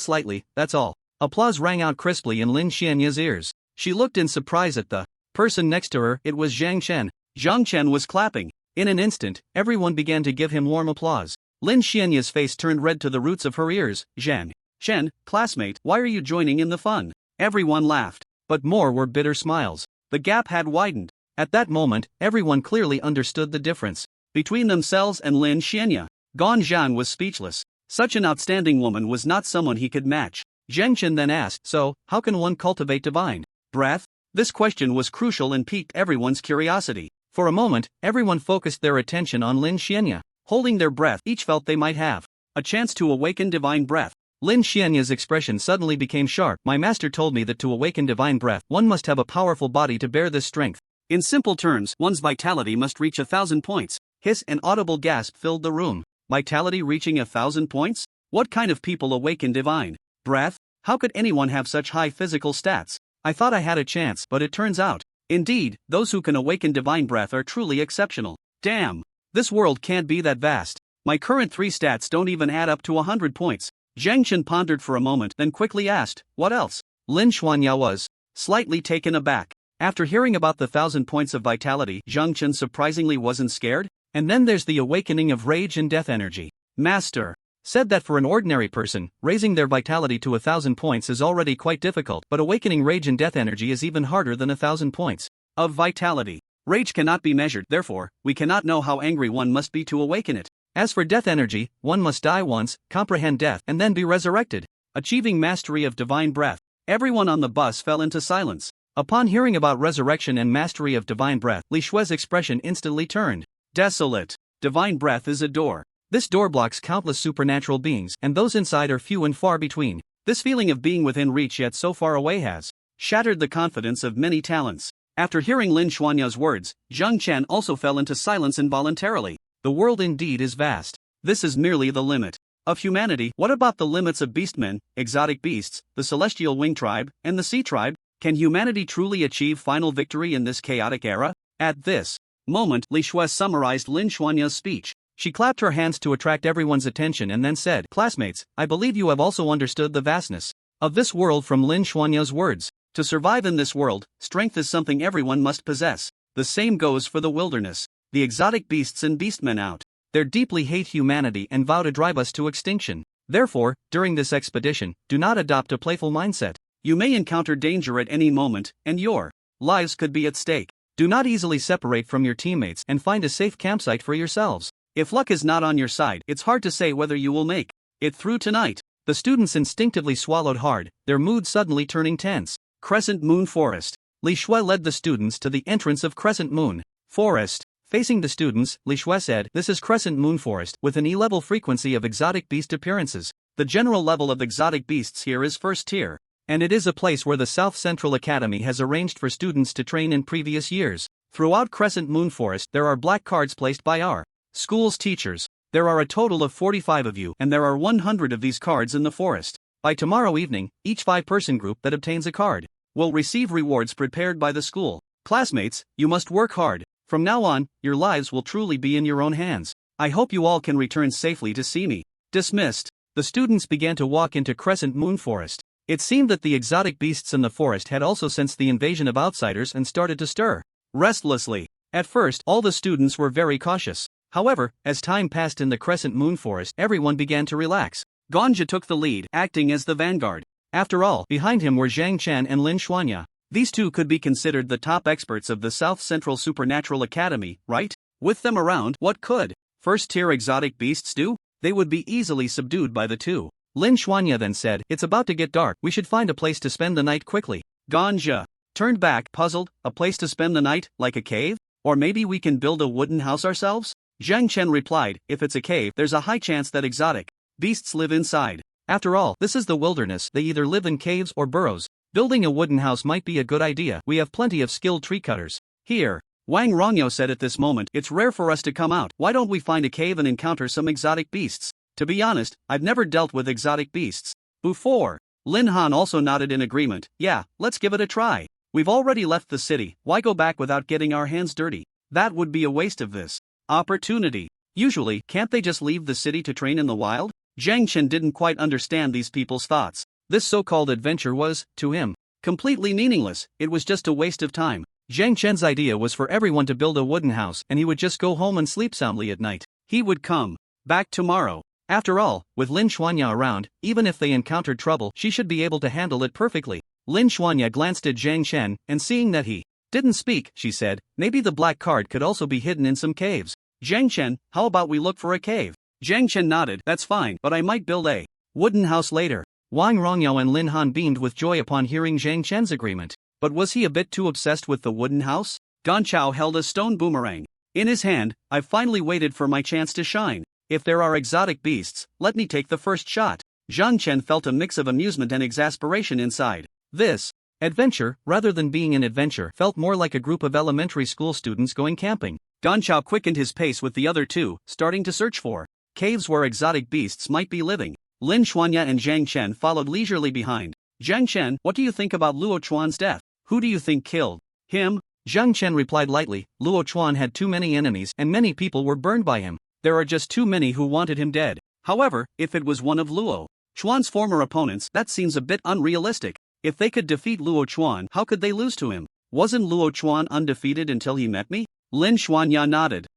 slightly, that's all. Applause rang out crisply in Lin Xianya's ears. She looked in surprise at the person next to her. It was Zhang Chen. Zhang Chen was clapping. In an instant, everyone began to give him warm applause. Lin Xianya's face turned red to the roots of her ears. Zhang Chen, classmate, why are you joining in the fun? Everyone laughed, but more were bitter smiles. The gap had widened. At that moment, everyone clearly understood the difference between themselves and Lin Xianya. Gong Zhan was speechless. Such an outstanding woman was not someone he could match. Zheng Chen then asked, so, how can one cultivate Divine Breath? This question was crucial and piqued everyone's curiosity. For a moment, everyone focused their attention on Lin Xianya. Holding their breath, each felt they might have a chance to awaken Divine Breath. Lin Xianya's expression suddenly became sharp. My master told me that to awaken Divine Breath, one must have a powerful body to bear this strength. In simple terms, one's vitality must reach 1,000 points. Hiss and audible gasp filled the room. Vitality reaching 1,000 points? What kind of people awaken Divine Breath? How could anyone have such high physical stats? I thought I had a chance, but it turns out, indeed, those who can awaken Divine Breath are truly exceptional. Damn! This world can't be that vast. My current 3 stats don't even add up to 100 points. Zheng Chen pondered for a moment, then quickly asked, what else? Lin Xuanya was slightly taken aback. After hearing about the 1,000 points of vitality, Zheng Chen surprisingly wasn't scared. And then there's the awakening of rage and death energy. Master said that for an ordinary person, raising their vitality to 1,000 points is already quite difficult, but awakening rage and death energy is even harder than 1,000 points of vitality. Rage cannot be measured, therefore, we cannot know how angry one must be to awaken it. As for death energy, one must die once, comprehend death, and then be resurrected. Achieving mastery of Divine Breath. Everyone on the bus fell into silence. Upon hearing about resurrection and mastery of Divine Breath, Li Shui's expression instantly turned desolate. Divine Breath is a door. This door blocks countless supernatural beings, and those inside are few and far between. This feeling of being within reach yet so far away has shattered the confidence of many talents. After hearing Lin Xuanya's words, Zheng Chen also fell into silence involuntarily. The world indeed is vast. This is merely the limit of humanity. What about the limits of beastmen, exotic beasts, the celestial wing tribe, and the sea tribe? Can humanity truly achieve final victory in this chaotic era? At this moment, Li Shui summarized Lin Xuanya's speech. She clapped her hands to attract everyone's attention and then said, classmates, I believe you have also understood the vastness of this world from Lin Xuanya's words. To survive in this world, strength is something everyone must possess. The same goes for the wilderness. The exotic beasts and beastmen out there deeply hate humanity and vow to drive us to extinction. Therefore, during this expedition, do not adopt a playful mindset. You may encounter danger at any moment, and your lives could be at stake. Do not easily separate from your teammates and find a safe campsite for yourselves. If luck is not on your side, it's hard to say whether you will make it through tonight. The students instinctively swallowed hard, their mood suddenly turning tense. Crescent Moon Forest. Li Shui led the students to the entrance of Crescent Moon Forest. Facing the students, Li Shui said, this is Crescent Moon Forest, with an E-level frequency of exotic beast appearances. The general level of exotic beasts here is first tier, and it is a place where the South Central Academy has arranged for students to train in previous years. Throughout Crescent Moon Forest there are black cards placed by our school's teachers. There are a total of 45 of you, and there are 100 of these cards in the forest. By tomorrow evening, each 5-person group that obtains a card will receive rewards prepared by the school. Classmates, you must work hard. From now on, your lives will truly be in your own hands. I hope you all can return safely to see me. Dismissed. The students began to walk into Crescent Moon Forest. It seemed that the exotic beasts in the forest had also sensed the invasion of outsiders and started to stir restlessly. At first, all the students were very cautious. However, as time passed in the Crescent Moon Forest, everyone began to relax. Ganja took the lead, acting as the vanguard. After all, behind him were Zhang Chen and Lin Xuanya. These two could be considered the top experts of the South Central Supernatural Academy, right? With them around, what could first-tier exotic beasts do? They would be easily subdued by the two. Lin Xuanya then said, "It's about to get dark, we should find a place to spend the night quickly." Ganja turned back, puzzled. A place to spend the night, like a cave? Or maybe we can build a wooden house ourselves? Zhang Chen replied, "If it's a cave, there's a high chance that exotic beasts live inside. After all, this is the wilderness, they either live in caves or burrows. Building a wooden house might be a good idea, we have plenty of skilled tree cutters here." Wang Rongyo said at this moment, "It's rare for us to come out, why don't we find a cave and encounter some exotic beasts? To be honest, I've never dealt with exotic beasts before." Lin Han also nodded in agreement, "Yeah, let's give it a try. We've already left the city, why go back without getting our hands dirty? That would be a waste of this opportunity. Usually, can't they just leave the city to train in the wild?" Zhang Chen didn't quite understand these people's thoughts. This so-called adventure was, to him, completely meaningless, it was just a waste of time. Zhang Chen's idea was for everyone to build a wooden house and he would just go home and sleep soundly at night. He would come back tomorrow. After all, with Lin Xuanya around, even if they encountered trouble, she should be able to handle it perfectly. Lin Xuanya glanced at Zhang Chen, and seeing that he didn't speak, she said, "Maybe the black card could also be hidden in some caves. Zhang Chen, how about we look for a cave?" Zhang Chen nodded, "That's fine, but I might build a wooden house later." Wang Rongyo and Lin Han beamed with joy upon hearing Zhang Chen's agreement. But was he a bit too obsessed with the wooden house? Gan Chao held a stone boomerang in his hand. "I've finally waited for my chance to shine. If there are exotic beasts, let me take the first shot." Zhang Chen felt a mix of amusement and exasperation inside. This adventure, rather than being an adventure, felt more like a group of elementary school students going camping. Gan Chao quickened his pace with the other two, starting to search for caves where exotic beasts might be living. Lin Xuanya and Zhang Chen followed leisurely behind. "Zhang Chen, what do you think about Luo Chuan's death? Who do you think killed him?" Zhang Chen replied lightly, "Luo Chuan had too many enemies and many people were burned by him. There are just too many who wanted him dead. However, if it was one of Luo Chuan's former opponents, that seems a bit unrealistic. If they could defeat Luo Chuan, how could they lose to him? Wasn't Luo Chuan undefeated until he met me?" Lin Xuanya nodded.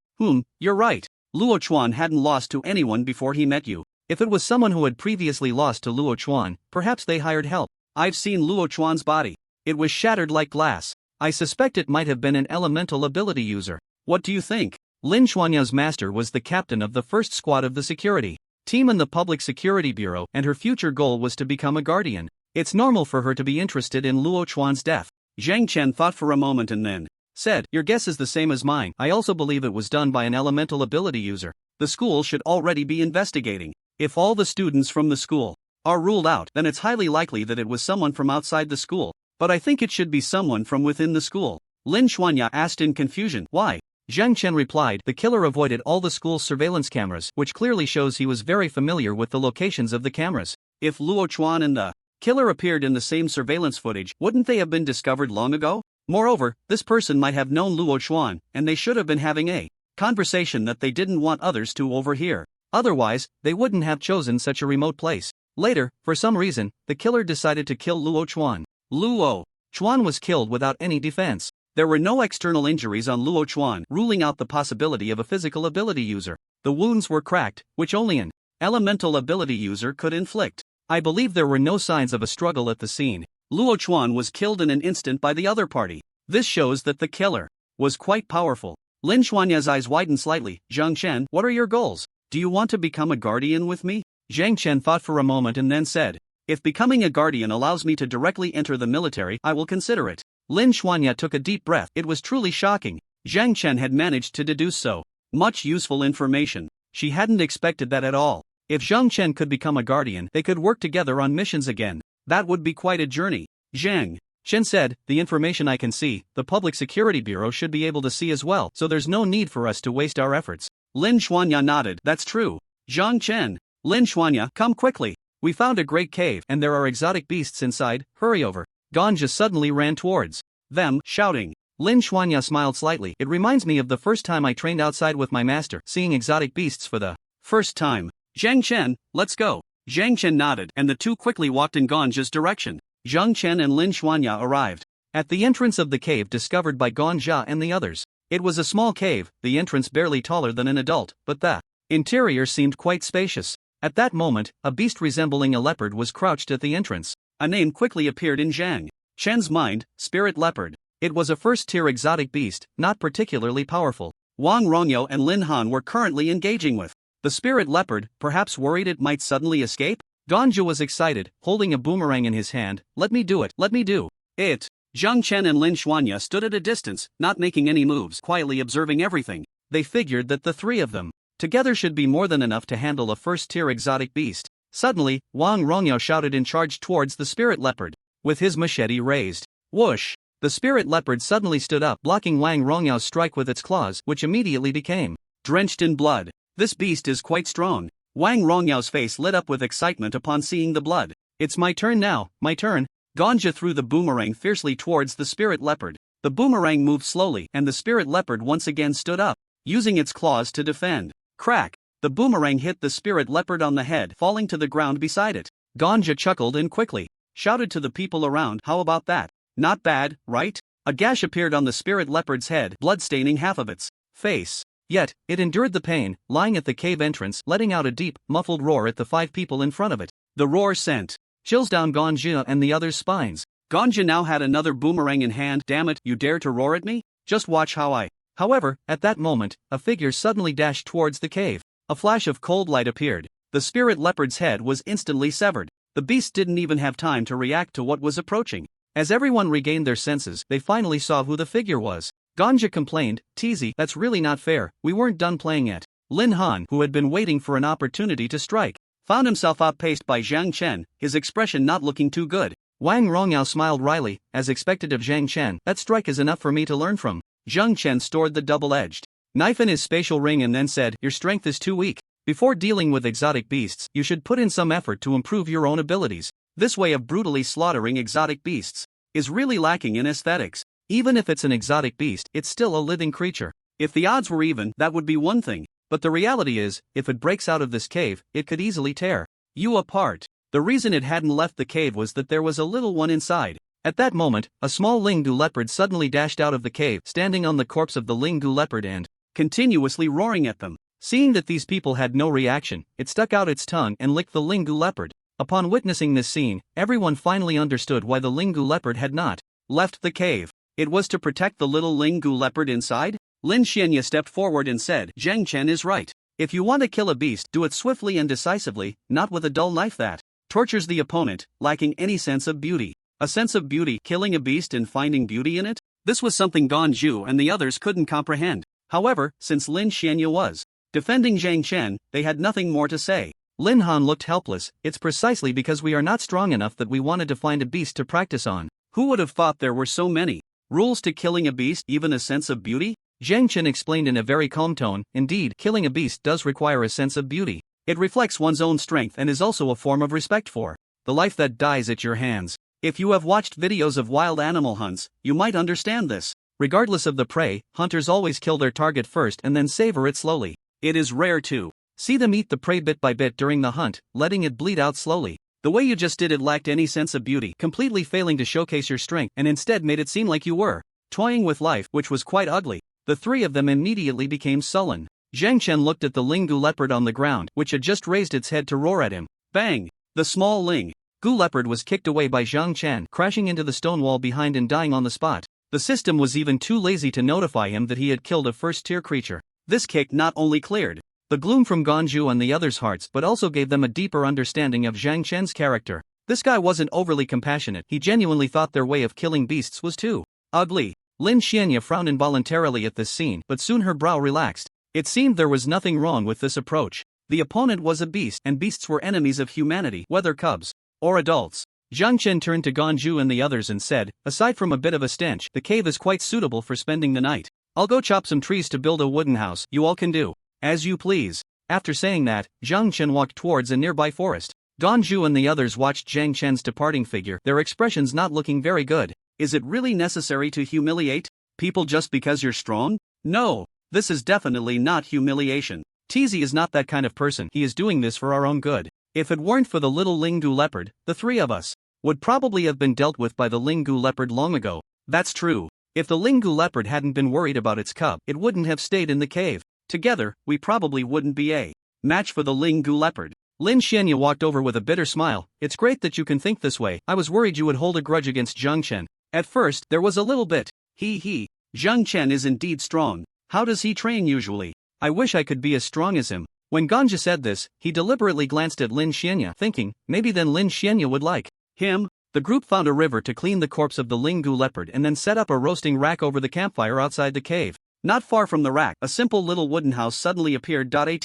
You're right. Luo Chuan hadn't lost to anyone before he met you. If it was someone who had previously lost to Luo Chuan, perhaps they hired help. I've seen Luo Chuan's body. It was shattered like glass. I suspect it might have been an elemental ability user. What do you think? Lin Xuanya's master was the captain of the first squad of the security team in the Public Security Bureau, and her future goal was to become a guardian. It's normal for her to be interested in Luo Chuan's death. Zhang Chen thought for a moment and then said, "Your guess is the same as mine. I also believe it was done by an elemental ability user. The school should already be investigating. If all the students from the school are ruled out, then it's highly likely that it was someone from outside the school. But I think it should be someone from within the school." Lin Xuanya asked in confusion, "Why?" Zhang Chen replied, "The killer avoided all the school's surveillance cameras, which clearly shows he was very familiar with the locations of the cameras. If Luo Chuan and the killer appeared in the same surveillance footage, wouldn't they have been discovered long ago? Moreover, this person might have known Luo Chuan, and they should have been having a conversation that they didn't want others to overhear. Otherwise, they wouldn't have chosen such a remote place. Later, for some reason, the killer decided to kill Luo Chuan. Luo Chuan was killed without any defense. There were no external injuries on Luo Chuan, ruling out the possibility of a physical ability user. The wounds were cracked, which only an elemental ability user could inflict. I believe there were no signs of a struggle at the scene. Luo Chuan was killed in an instant by the other party. This shows that the killer was quite powerful." Lin Xuanya's eyes widened slightly. "Zhang Chen, what are your goals? Do you want to become a guardian with me?" Zhang Chen thought for a moment and then said, "If becoming a guardian allows me to directly enter the military, I will consider it." Lin Xuanya took a deep breath. It was truly shocking. Zhang Chen had managed to deduce so much useful information. She hadn't expected that at all. If Zhang Chen could become a guardian, they could work together on missions again. That would be quite a journey. Zhang Chen said, "The information I can see, the Public Security Bureau should be able to see as well, so there's no need for us to waste our efforts." Lin Xuanya nodded. That's true. Zhang Chen. Lin Xuanya, come quickly. We found a great cave and there are exotic beasts inside, hurry over. Ganja suddenly ran towards them, shouting. Lin Xuanya smiled slightly. It reminds me of the first time I trained outside with my master, seeing exotic beasts for the first time. Zhang Chen, let's go. Zhang Chen nodded and the two quickly walked in Ganja's direction. Zhang Chen and Lin Xuanya arrived at the entrance of the cave discovered by Ganja and the others. It was a small cave, the entrance barely taller than an adult, but the interior seemed quite spacious. At that moment, a beast resembling a leopard was crouched at the entrance. A name quickly appeared in Zhang Chen's mind, Spirit Leopard. It was a first-tier exotic beast, not particularly powerful. Wang Rongyo and Lin Han were currently engaging with the Spirit Leopard, perhaps worried it might suddenly escape? Ganja was excited, holding a boomerang in his hand. Let me do it, let me do it. Zhang Chen and Lin Xuanya stood at a distance, not making any moves, quietly observing everything. They figured that the three of them together should be more than enough to handle a first-tier exotic beast. Suddenly, Wang Rongyo shouted and charged towards the Spirit Leopard. With his machete raised, whoosh! The Spirit Leopard suddenly stood up, blocking Wang Rongyo's strike with its claws, which immediately became drenched in blood. This beast is quite strong. Wang Rongyao's face lit up with excitement upon seeing the blood. It's my turn now, my turn. Ganja threw the boomerang fiercely towards the Spirit Leopard. The boomerang moved slowly and the Spirit Leopard once again stood up, using its claws to defend. Crack! The boomerang hit the Spirit Leopard on the head, falling to the ground beside it. Ganja chuckled and quickly shouted to the people around, how about that? Not bad, right? A gash appeared on the Spirit Leopard's head, blood staining half of its face. Yet, it endured the pain, lying at the cave entrance, letting out a deep, muffled roar at the 5 people in front of it. The roar sent chills down Ganja and the others' spines. Ganja now had another boomerang in hand. Damn it, you dare to roar at me? Just watch how I. However, at that moment, a figure suddenly dashed towards the cave. A flash of cold light appeared. The Spirit Leopard's head was instantly severed. The beast didn't even have time to react to what was approaching. As everyone regained their senses, they finally saw who the figure was. Ganja complained, "Teasy, that's really not fair, we weren't done playing yet." Lin Han, who had been waiting for an opportunity to strike, found himself outpaced by Zhang Chen, his expression not looking too good. Wang Rongyao smiled wryly, as expected of Zhang Chen. That strike is enough for me to learn from. Zhang Chen stored the double-edged knife in his spatial ring and then said, your strength is too weak. Before dealing with exotic beasts, you should put in some effort to improve your own abilities. This way of brutally slaughtering exotic beasts is really lacking in aesthetics. Even if it's an exotic beast, it's still a living creature. If the odds were even, that would be one thing. But the reality is, if it breaks out of this cave, it could easily tear you apart. The reason it hadn't left the cave was that there was a little one inside. At that moment, a small Lingu leopard suddenly dashed out of the cave, standing on the corpse of the Lingu leopard and continuously roaring at them. Seeing that these people had no reaction, it stuck out its tongue and licked the Lingu leopard. Upon witnessing this scene, everyone finally understood why the Lingu leopard had not left the cave. It was to protect the little Lingu leopard inside? Lin Xianya stepped forward and said, Zhang Chen is right. If you want to kill a beast, do it swiftly and decisively, not with a dull knife that tortures the opponent, lacking any sense of beauty. A sense of beauty, killing a beast and finding beauty in it? This was something Ganju and the others couldn't comprehend. However, since Lin Xianya was defending Zhang Chen, they had nothing more to say. Lin Han looked helpless. It's precisely because we are not strong enough that we wanted to find a beast to practice on. Who would have thought there were so many rules to killing a beast, even a sense of beauty? Zhang Chen explained in a very calm tone, indeed, killing a beast does require a sense of beauty. It reflects one's own strength and is also a form of respect for the life that dies at your hands. If you have watched videos of wild animal hunts, you might understand this. Regardless of the prey, hunters always kill their target first and then savor it slowly. It is rare to see them eat the prey bit by bit during the hunt, letting it bleed out slowly. The way you just did it lacked any sense of beauty, completely failing to showcase your strength and instead made it seem like you were toying with life, which was quite ugly. The three of them immediately became sullen. Zhang Chen looked at the Lingu leopard on the ground, which had just raised its head to roar at him. Bang! The small Lingu leopard was kicked away by Zhang Chen, crashing into the stone wall behind and dying on the spot. The system was even too lazy to notify him that he had killed a first-tier creature. This kick not only cleared the gloom from Ganju and the others' hearts but also gave them a deeper understanding of Zhang Chen's character. This guy wasn't overly compassionate, he genuinely thought their way of killing beasts was too ugly. Lin Xianya frowned involuntarily at this scene, but soon her brow relaxed. It seemed there was nothing wrong with this approach. The opponent was a beast, and beasts were enemies of humanity, whether cubs or adults. Zhang Chen turned to Ganju and the others and said, aside from a bit of a stench, the cave is quite suitable for spending the night. I'll go chop some trees to build a wooden house, you all can do As you please. After saying that, Zhang Chen walked towards a nearby forest. Ganju and the others watched Zhang Chen's departing figure, their expressions not looking very good. Is it really necessary to humiliate people just because you're strong? No, this is definitely not humiliation. Teasy is not that kind of person. He is doing this for our own good. If it weren't for the little Linggu leopard, the three of us would probably have been dealt with by the Linggu leopard long ago. That's true. If the Linggu leopard hadn't been worried about its cub, it wouldn't have stayed in the cave. Together, we probably wouldn't be a match for the Linggu leopard. Lin Xianya walked over with a bitter smile. It's great that you can think this way. I was worried you would hold a grudge against Zhang Chen. At first, there was a little bit. Zhang Chen is indeed strong. How does he train usually? I wish I could be as strong as him. When Ganja said this, he deliberately glanced at Lin Xianya, thinking, maybe then Lin Xianya would like him. The group found a river to clean the corpse of the Linggu leopard and then set up a roasting rack over the campfire outside the cave. Not far from the rack, a simple little wooden house suddenly appeared. At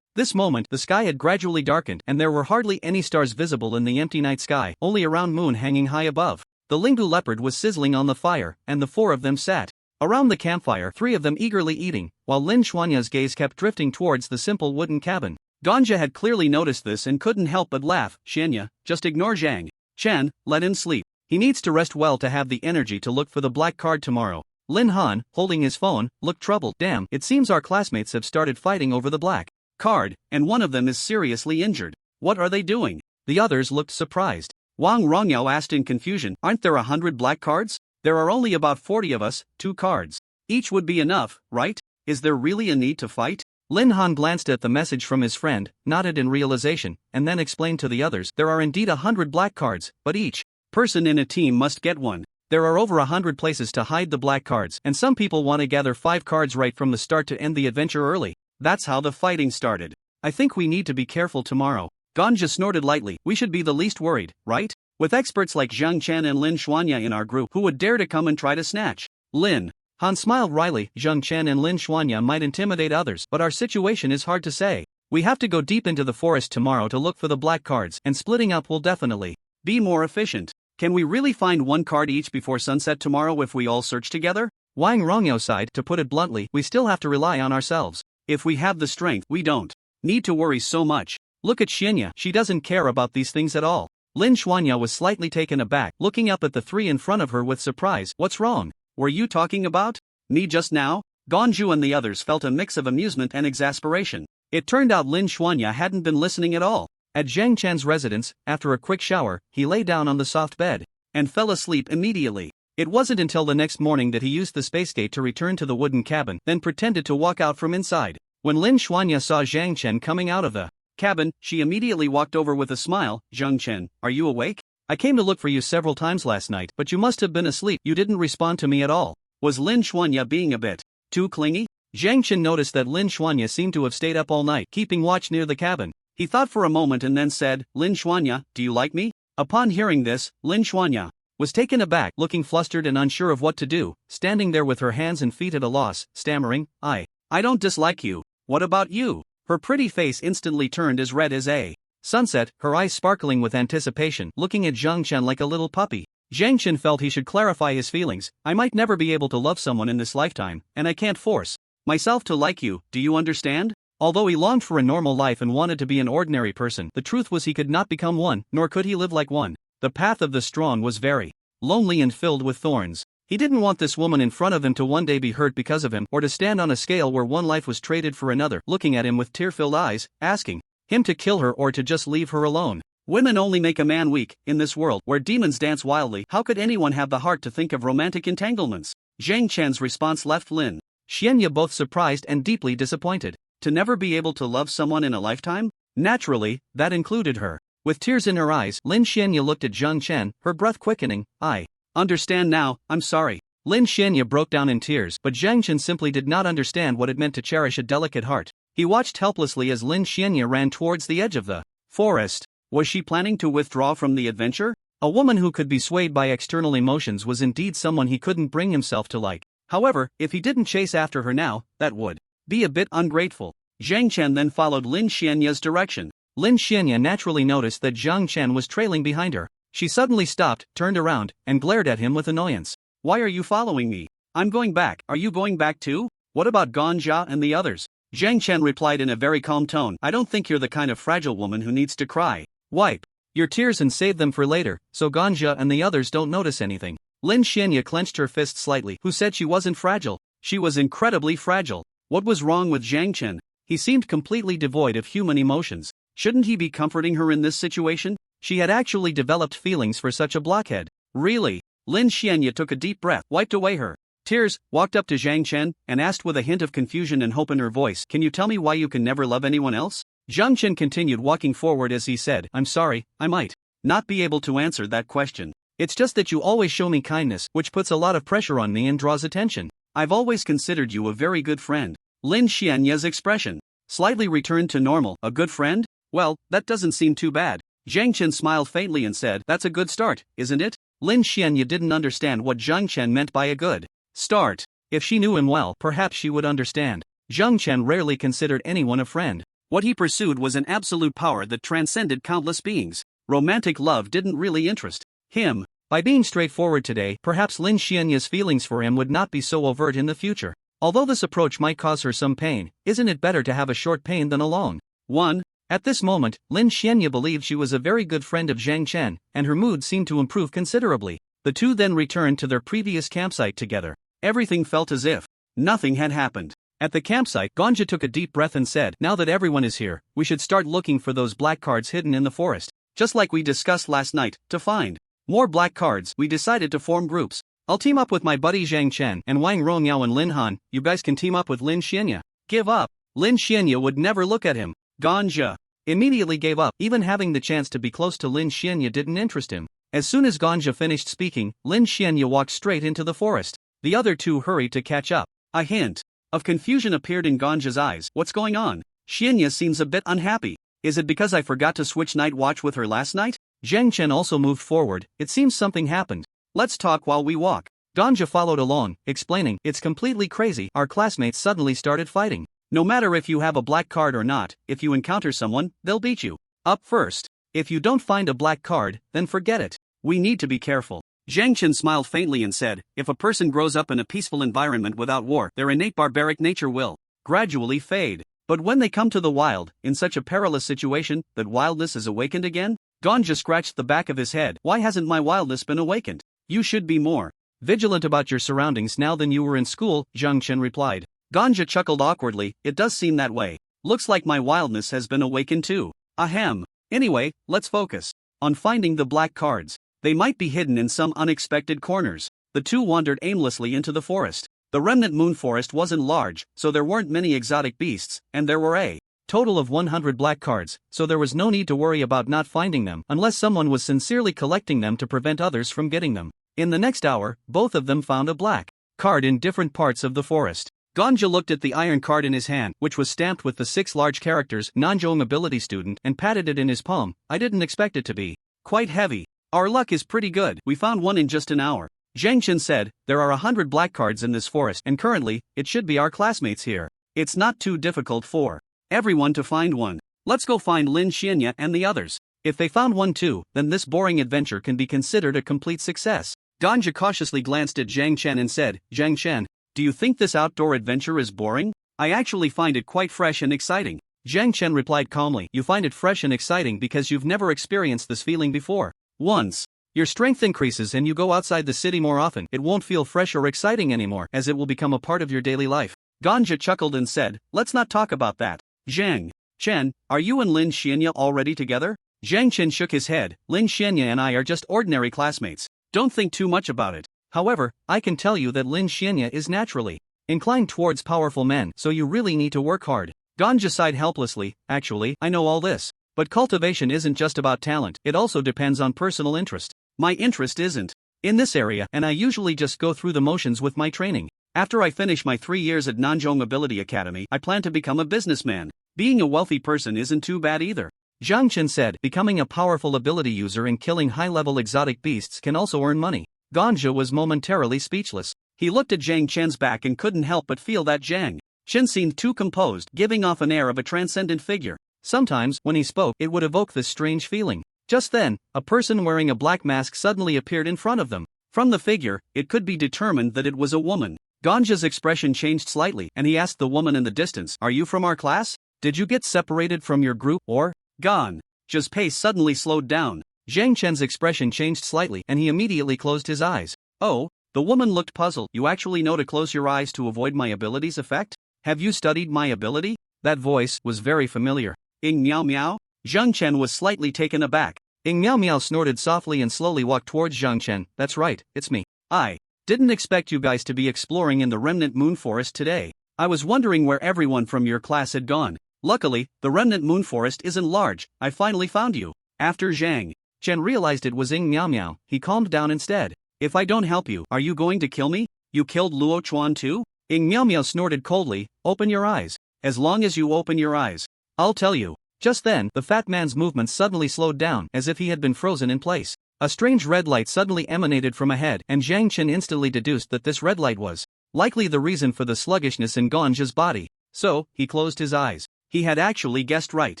this moment, the sky had gradually darkened and there were hardly any stars visible in the empty night sky, only a round moon hanging high above. The Linggu leopard was sizzling on the fire, and the four of them sat around the campfire, three of them eagerly eating, while Lin Xuanya's gaze kept drifting towards the simple wooden cabin. Ganja had clearly noticed this and couldn't help but laugh. Xianya, just ignore Zhang Chen, let him sleep. He needs to rest well to have the energy to look for the black card tomorrow. Lin Han, holding his phone, looked troubled. Damn, it seems our classmates have started fighting over the black card, and one of them is seriously injured. What are they doing? The others looked surprised. Wang Rongyao asked in confusion, aren't there 100 black cards? There are only about 40 of us, 2 cards. Each would be enough, right? Is there really a need to fight? Lin Han glanced at the message from his friend, nodded in realization, and then explained to the others, there are indeed 100 black cards, but each person in a team must get one. There are over 100 places to hide the black cards, and some people want to gather 5 cards right from the start to end the adventure early. That's how the fighting started. I think we need to be careful tomorrow. Ganja snorted lightly. We should be the least worried, right? With experts like Zhang Chen and Lin Xuanya in our group, who would dare to come and try to snatch Lin Han smiled wryly. Zhang Chen and Lin Xuanya might intimidate others, but our situation is hard to say. We have to go deep into the forest tomorrow to look for the black cards, and splitting up will definitely be more efficient. Can we really find 1 card each before sunset tomorrow if we all search together? Wang Rongyao sighed. To put it bluntly, we still have to rely on ourselves. If we have the strength, we don't need to worry so much. Look at Xianya, she doesn't care about these things at all. Lin Xuanya was slightly taken aback, looking up at the 3 in front of her with surprise. What's wrong? Were you talking about me just now? Ganju and the others felt a mix of amusement and exasperation. It turned out Lin Xuanya hadn't been listening at all. At Zhang Chen's residence, after a quick shower, he lay down on the soft bed and fell asleep immediately. It wasn't until the next morning that he used the space gate to return to the wooden cabin, then pretended to walk out from inside. When Lin Xuanya saw Zhang Chen coming out of the cabin, she immediately walked over with a smile. Zhang Chen, are you awake? I came to look for you several times last night, but you must have been asleep. You didn't respond to me at all. Was Lin Xuanya being a bit too clingy? Zhang Chen noticed that Lin Xuanya seemed to have stayed up all night, keeping watch near the cabin. He thought for a moment and then said, Lin Xuanya, do you like me? Upon hearing this, Lin Xuanya was taken aback, looking flustered and unsure of what to do, standing there with her hands and feet at a loss, stammering, I don't dislike you. What about you? Her pretty face instantly turned as red as a sunset, her eyes sparkling with anticipation, looking at Zhang Chen like a little puppy. Zhang Chen felt he should clarify his feelings. I might never be able to love someone in this lifetime, and I can't force myself to like you, do you understand? Although he longed for a normal life and wanted to be an ordinary person, the truth was he could not become one, nor could he live like one. The path of the strong was very lonely and filled with thorns. He didn't want this woman in front of him to one day be hurt because of him, or to stand on a scale where one life was traded for another, looking at him with tear-filled eyes, asking him to kill her or to just leave her alone. Women only make a man weak. In this world where demons dance wildly, how could anyone have the heart to think of romantic entanglements? Zhang Chen's response left Lin Xianya both surprised and deeply disappointed. To never be able to love someone in a lifetime? Naturally, that included her. With tears in her eyes, Lin Xianya looked at Zhang Chen, her breath quickening. I understand now, I'm sorry. Lin Xianya broke down in tears, but Zhang Chen simply did not understand what it meant to cherish a delicate heart. He watched helplessly as Lin Xianya ran towards the edge of the forest. Was she planning to withdraw from the adventure? A woman who could be swayed by external emotions was indeed someone he couldn't bring himself to like. However, if he didn't chase after her now, that would be a bit ungrateful. Zhang Chen then followed Lin Xianya's direction. Lin Xianya naturally noticed that Zhang Chen was trailing behind her. She suddenly stopped, turned around, and glared at him with annoyance. Why are you following me? I'm going back. Are you going back too? What about Ganja and the others? Zhang Chen replied in a very calm tone. I don't think you're the kind of fragile woman who needs to cry. Wipe your tears and save them for later, so Ganja and the others don't notice anything. Lin Xianya clenched her fist slightly. Who said she wasn't fragile? She was incredibly fragile. What was wrong with Zhang Chen? He seemed completely devoid of human emotions. Shouldn't he be comforting her in this situation? She had actually developed feelings for such a blockhead. Really? Lin Xianya took a deep breath, wiped away her tears, walked up to Zhang Chen, and asked with a hint of confusion and hope in her voice, can you tell me why you can never love anyone else? Zhang Chen continued walking forward as he said, I'm sorry, I might not be able to answer that question. It's just that you always show me kindness, which puts a lot of pressure on me and draws attention. I've always considered you a very good friend. Lin Xianya's expression slightly returned to normal. A good friend? Well, that doesn't seem too bad. Zhang Chen smiled faintly and said, that's a good start, isn't it? Lin Xianya didn't understand what Zhang Chen meant by a good start. If she knew him well, perhaps she would understand. Zhang Chen rarely considered anyone a friend. What he pursued was an absolute power that transcended countless beings. Romantic love didn't really interest him. By being straightforward today, perhaps Lin Xianya's feelings for him would not be so overt in the future. Although this approach might cause her some pain, isn't it better to have a short pain than a long one? At this moment, Lin Xianya believed she was a very good friend of Zhang Chen, and her mood seemed to improve considerably. The two then returned to their previous campsite together. Everything felt as if nothing had happened. At the campsite, Ganja took a deep breath and said, now that everyone is here, we should start looking for those black cards hidden in the forest. Just like we discussed last night, to find more black cards, we decided to form groups. I'll team up with my buddy Zhang Chen and Wang Rongyao and Lin Han. You guys can team up with Lin Xianya. Give up. Lin Xianya would never look at him. Ganja immediately gave up. Even having the chance to be close to Lin Xianya didn't interest him. As soon as Ganja finished speaking, Lin Xianya walked straight into the forest. The other two hurried to catch up. A hint of confusion appeared in Ganja's eyes. What's going on? Xianya seems a bit unhappy. Is it because I forgot to switch night watch with her last night? Zhang Chen also moved forward. It seems something happened. Let's talk while we walk. Ganja followed along, explaining, it's completely crazy. Our classmates suddenly started fighting. No matter if you have a black card or not, if you encounter someone, they'll beat you up first. If you don't find a black card, then forget it. We need to be careful. Zhang Chen smiled faintly and said, if a person grows up in a peaceful environment without war, their innate barbaric nature will gradually fade. But when they come to the wild, in such a perilous situation, that wildness is awakened again? Ganja scratched the back of his head. Why hasn't my wildness been awakened? You should be more vigilant about your surroundings now than you were in school, Zhang Chen replied. Ganja chuckled awkwardly. It does seem that way. Looks like my wildness has been awakened too. Ahem. Anyway, let's focus on finding the black cards. They might be hidden in some unexpected corners. The two wandered aimlessly into the forest. The remnant moon forest wasn't large, so there weren't many exotic beasts, and there were a total of 100 black cards, so there was no need to worry about not finding them unless someone was sincerely collecting them to prevent others from getting them. In the next hour, both of them found a black card in different parts of the forest. Ganja looked at the iron card in his hand, which was stamped with the 6 large characters, Nanzhong ability student, and patted it in his palm. I didn't expect it to be quite heavy. Our luck is pretty good. We found one in just an hour. Zhang Chen said, there are 100 black cards in this forest, and currently, it should be our classmates here. It's not too difficult for everyone to find one. Let's go find Lin Xianya and the others. If they found one too, then this boring adventure can be considered a complete success. Ganja cautiously glanced at Zhang Chen and said, Zhang Chen, do you think this outdoor adventure is boring? I actually find it quite fresh and exciting. Zhang Chen replied calmly, you find it fresh and exciting because you've never experienced this feeling before. Once your strength increases and you go outside the city more often, it won't feel fresh or exciting anymore, as it will become a part of your daily life. Ganja chuckled and said, let's not talk about that. Zhang Chen, are you and Lin Xianya already together? Zhang Chen shook his head. Lin Xianya and I are just ordinary classmates. Don't think too much about it. However, I can tell you that Lin Xianya is naturally inclined towards powerful men, so you really need to work hard. Ganja sighed helplessly. Actually, I know all this. But cultivation isn't just about talent, it also depends on personal interest. My interest isn't in this area, and I usually just go through the motions with my training. After I finish my 3 years at Nanzhong Ability Academy, I plan to become a businessman. Being a wealthy person isn't too bad either. Zhang Chen said, becoming a powerful ability user and killing high-level exotic beasts can also earn money. Ganja was momentarily speechless. He looked at Zhang Chen's back and couldn't help but feel that Zhang Chen seemed too composed, giving off an air of a transcendent figure. Sometimes, when he spoke, it would evoke this strange feeling. Just then, a person wearing a black mask suddenly appeared in front of them. From the figure, it could be determined that it was a woman. Ganja's expression changed slightly and he asked the woman in the distance, "Are you from our class? Did you get separated from your group or?" Ganja's pace suddenly slowed down. Zhang Chen's expression changed slightly and he immediately closed his eyes. "Oh?" The woman looked puzzled. "You actually know to close your eyes to avoid my ability's effect? Have you studied my ability?" That voice was very familiar. "Ing Miao Miao?" Zhang Chen was slightly taken aback. Ing Miao Miao snorted softly and slowly walked towards Zhang Chen. "That's right, it's me. I didn't expect you guys to be exploring in the Remnant Moon Forest today. I was wondering where everyone from your class had gone. Luckily, the Remnant Moon Forest isn't large. I finally found you." After Zhang Chen realized it was Ing Miao Miao, he calmed down instead. "If I don't help you, are you going to kill me? You killed Luo Chuan too?" Ing Miao Miao snorted coldly. "Open your eyes. As long as you open your eyes, I'll tell you." Just then, the fat man's movements suddenly slowed down as if he had been frozen in place. A strange red light suddenly emanated from ahead, and Zhang Chen instantly deduced that this red light was likely the reason for the sluggishness in Ganja's body. So, he closed his eyes. He had actually guessed right.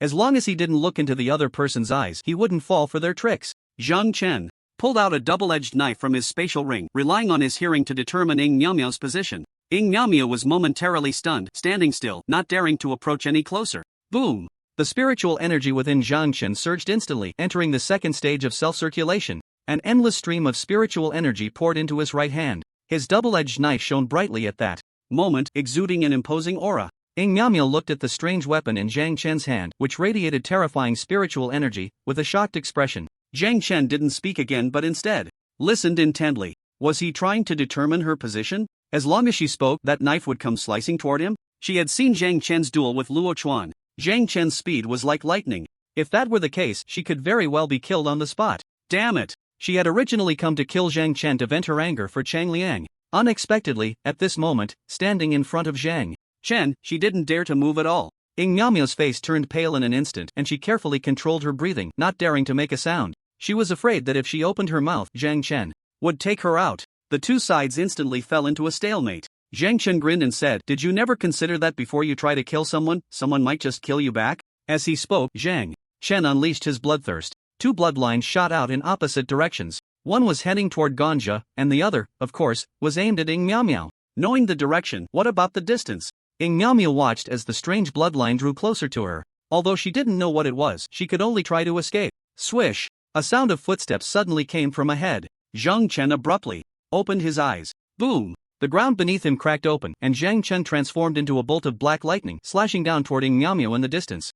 As long as he didn't look into the other person's eyes, he wouldn't fall for their tricks. Zhang Chen pulled out a double-edged knife from his spatial ring, relying on his hearing to determine Ing Miao Miao's position. Ing Miao Miao was momentarily stunned, standing still, not daring to approach any closer. Boom! The spiritual energy within Zhang Chen surged instantly, entering the second stage of self-circulation. An endless stream of spiritual energy poured into his right hand. His double-edged knife shone brightly at that moment, exuding an imposing aura. Ing Miao Miao looked at the strange weapon in Zhang Chen's hand, which radiated terrifying spiritual energy, with a shocked expression. Zhang Chen didn't speak again but instead listened intently. Was he trying to determine her position? As long as she spoke, that knife would come slicing toward him? She had seen Zhang Chen's duel with Luo Chuan. Zhang Chen's speed was like lightning. If that were the case, she could very well be killed on the spot. Damn it! She had originally come to kill Zhang Chen to vent her anger for Chang Liang. Unexpectedly, at this moment, standing in front of Zhang Chen, she didn't dare to move at all. Ing Miao Miao's face turned pale in an instant and she carefully controlled her breathing, not daring to make a sound. She was afraid that if she opened her mouth, Zhang Chen would take her out. The two sides instantly fell into a stalemate. Zhang Chen grinned and said, "Did you never consider that before you try to kill someone might just kill you back?" As he spoke, Zhang Chen unleashed his bloodthirst. Two bloodlines shot out in opposite directions. One was heading toward Ganja, and the other, of course, was aimed at Ing Miao Miao. Knowing the direction, what about the distance? Ing Miao Miao watched as the strange bloodline drew closer to her. Although she didn't know what it was, she could only try to escape. Swish! A sound of footsteps suddenly came from ahead. Zhang Chen abruptly opened his eyes. Boom! The ground beneath him cracked open, and Zhang Chen transformed into a bolt of black lightning, slashing down toward Ing Miao Miao in the distance.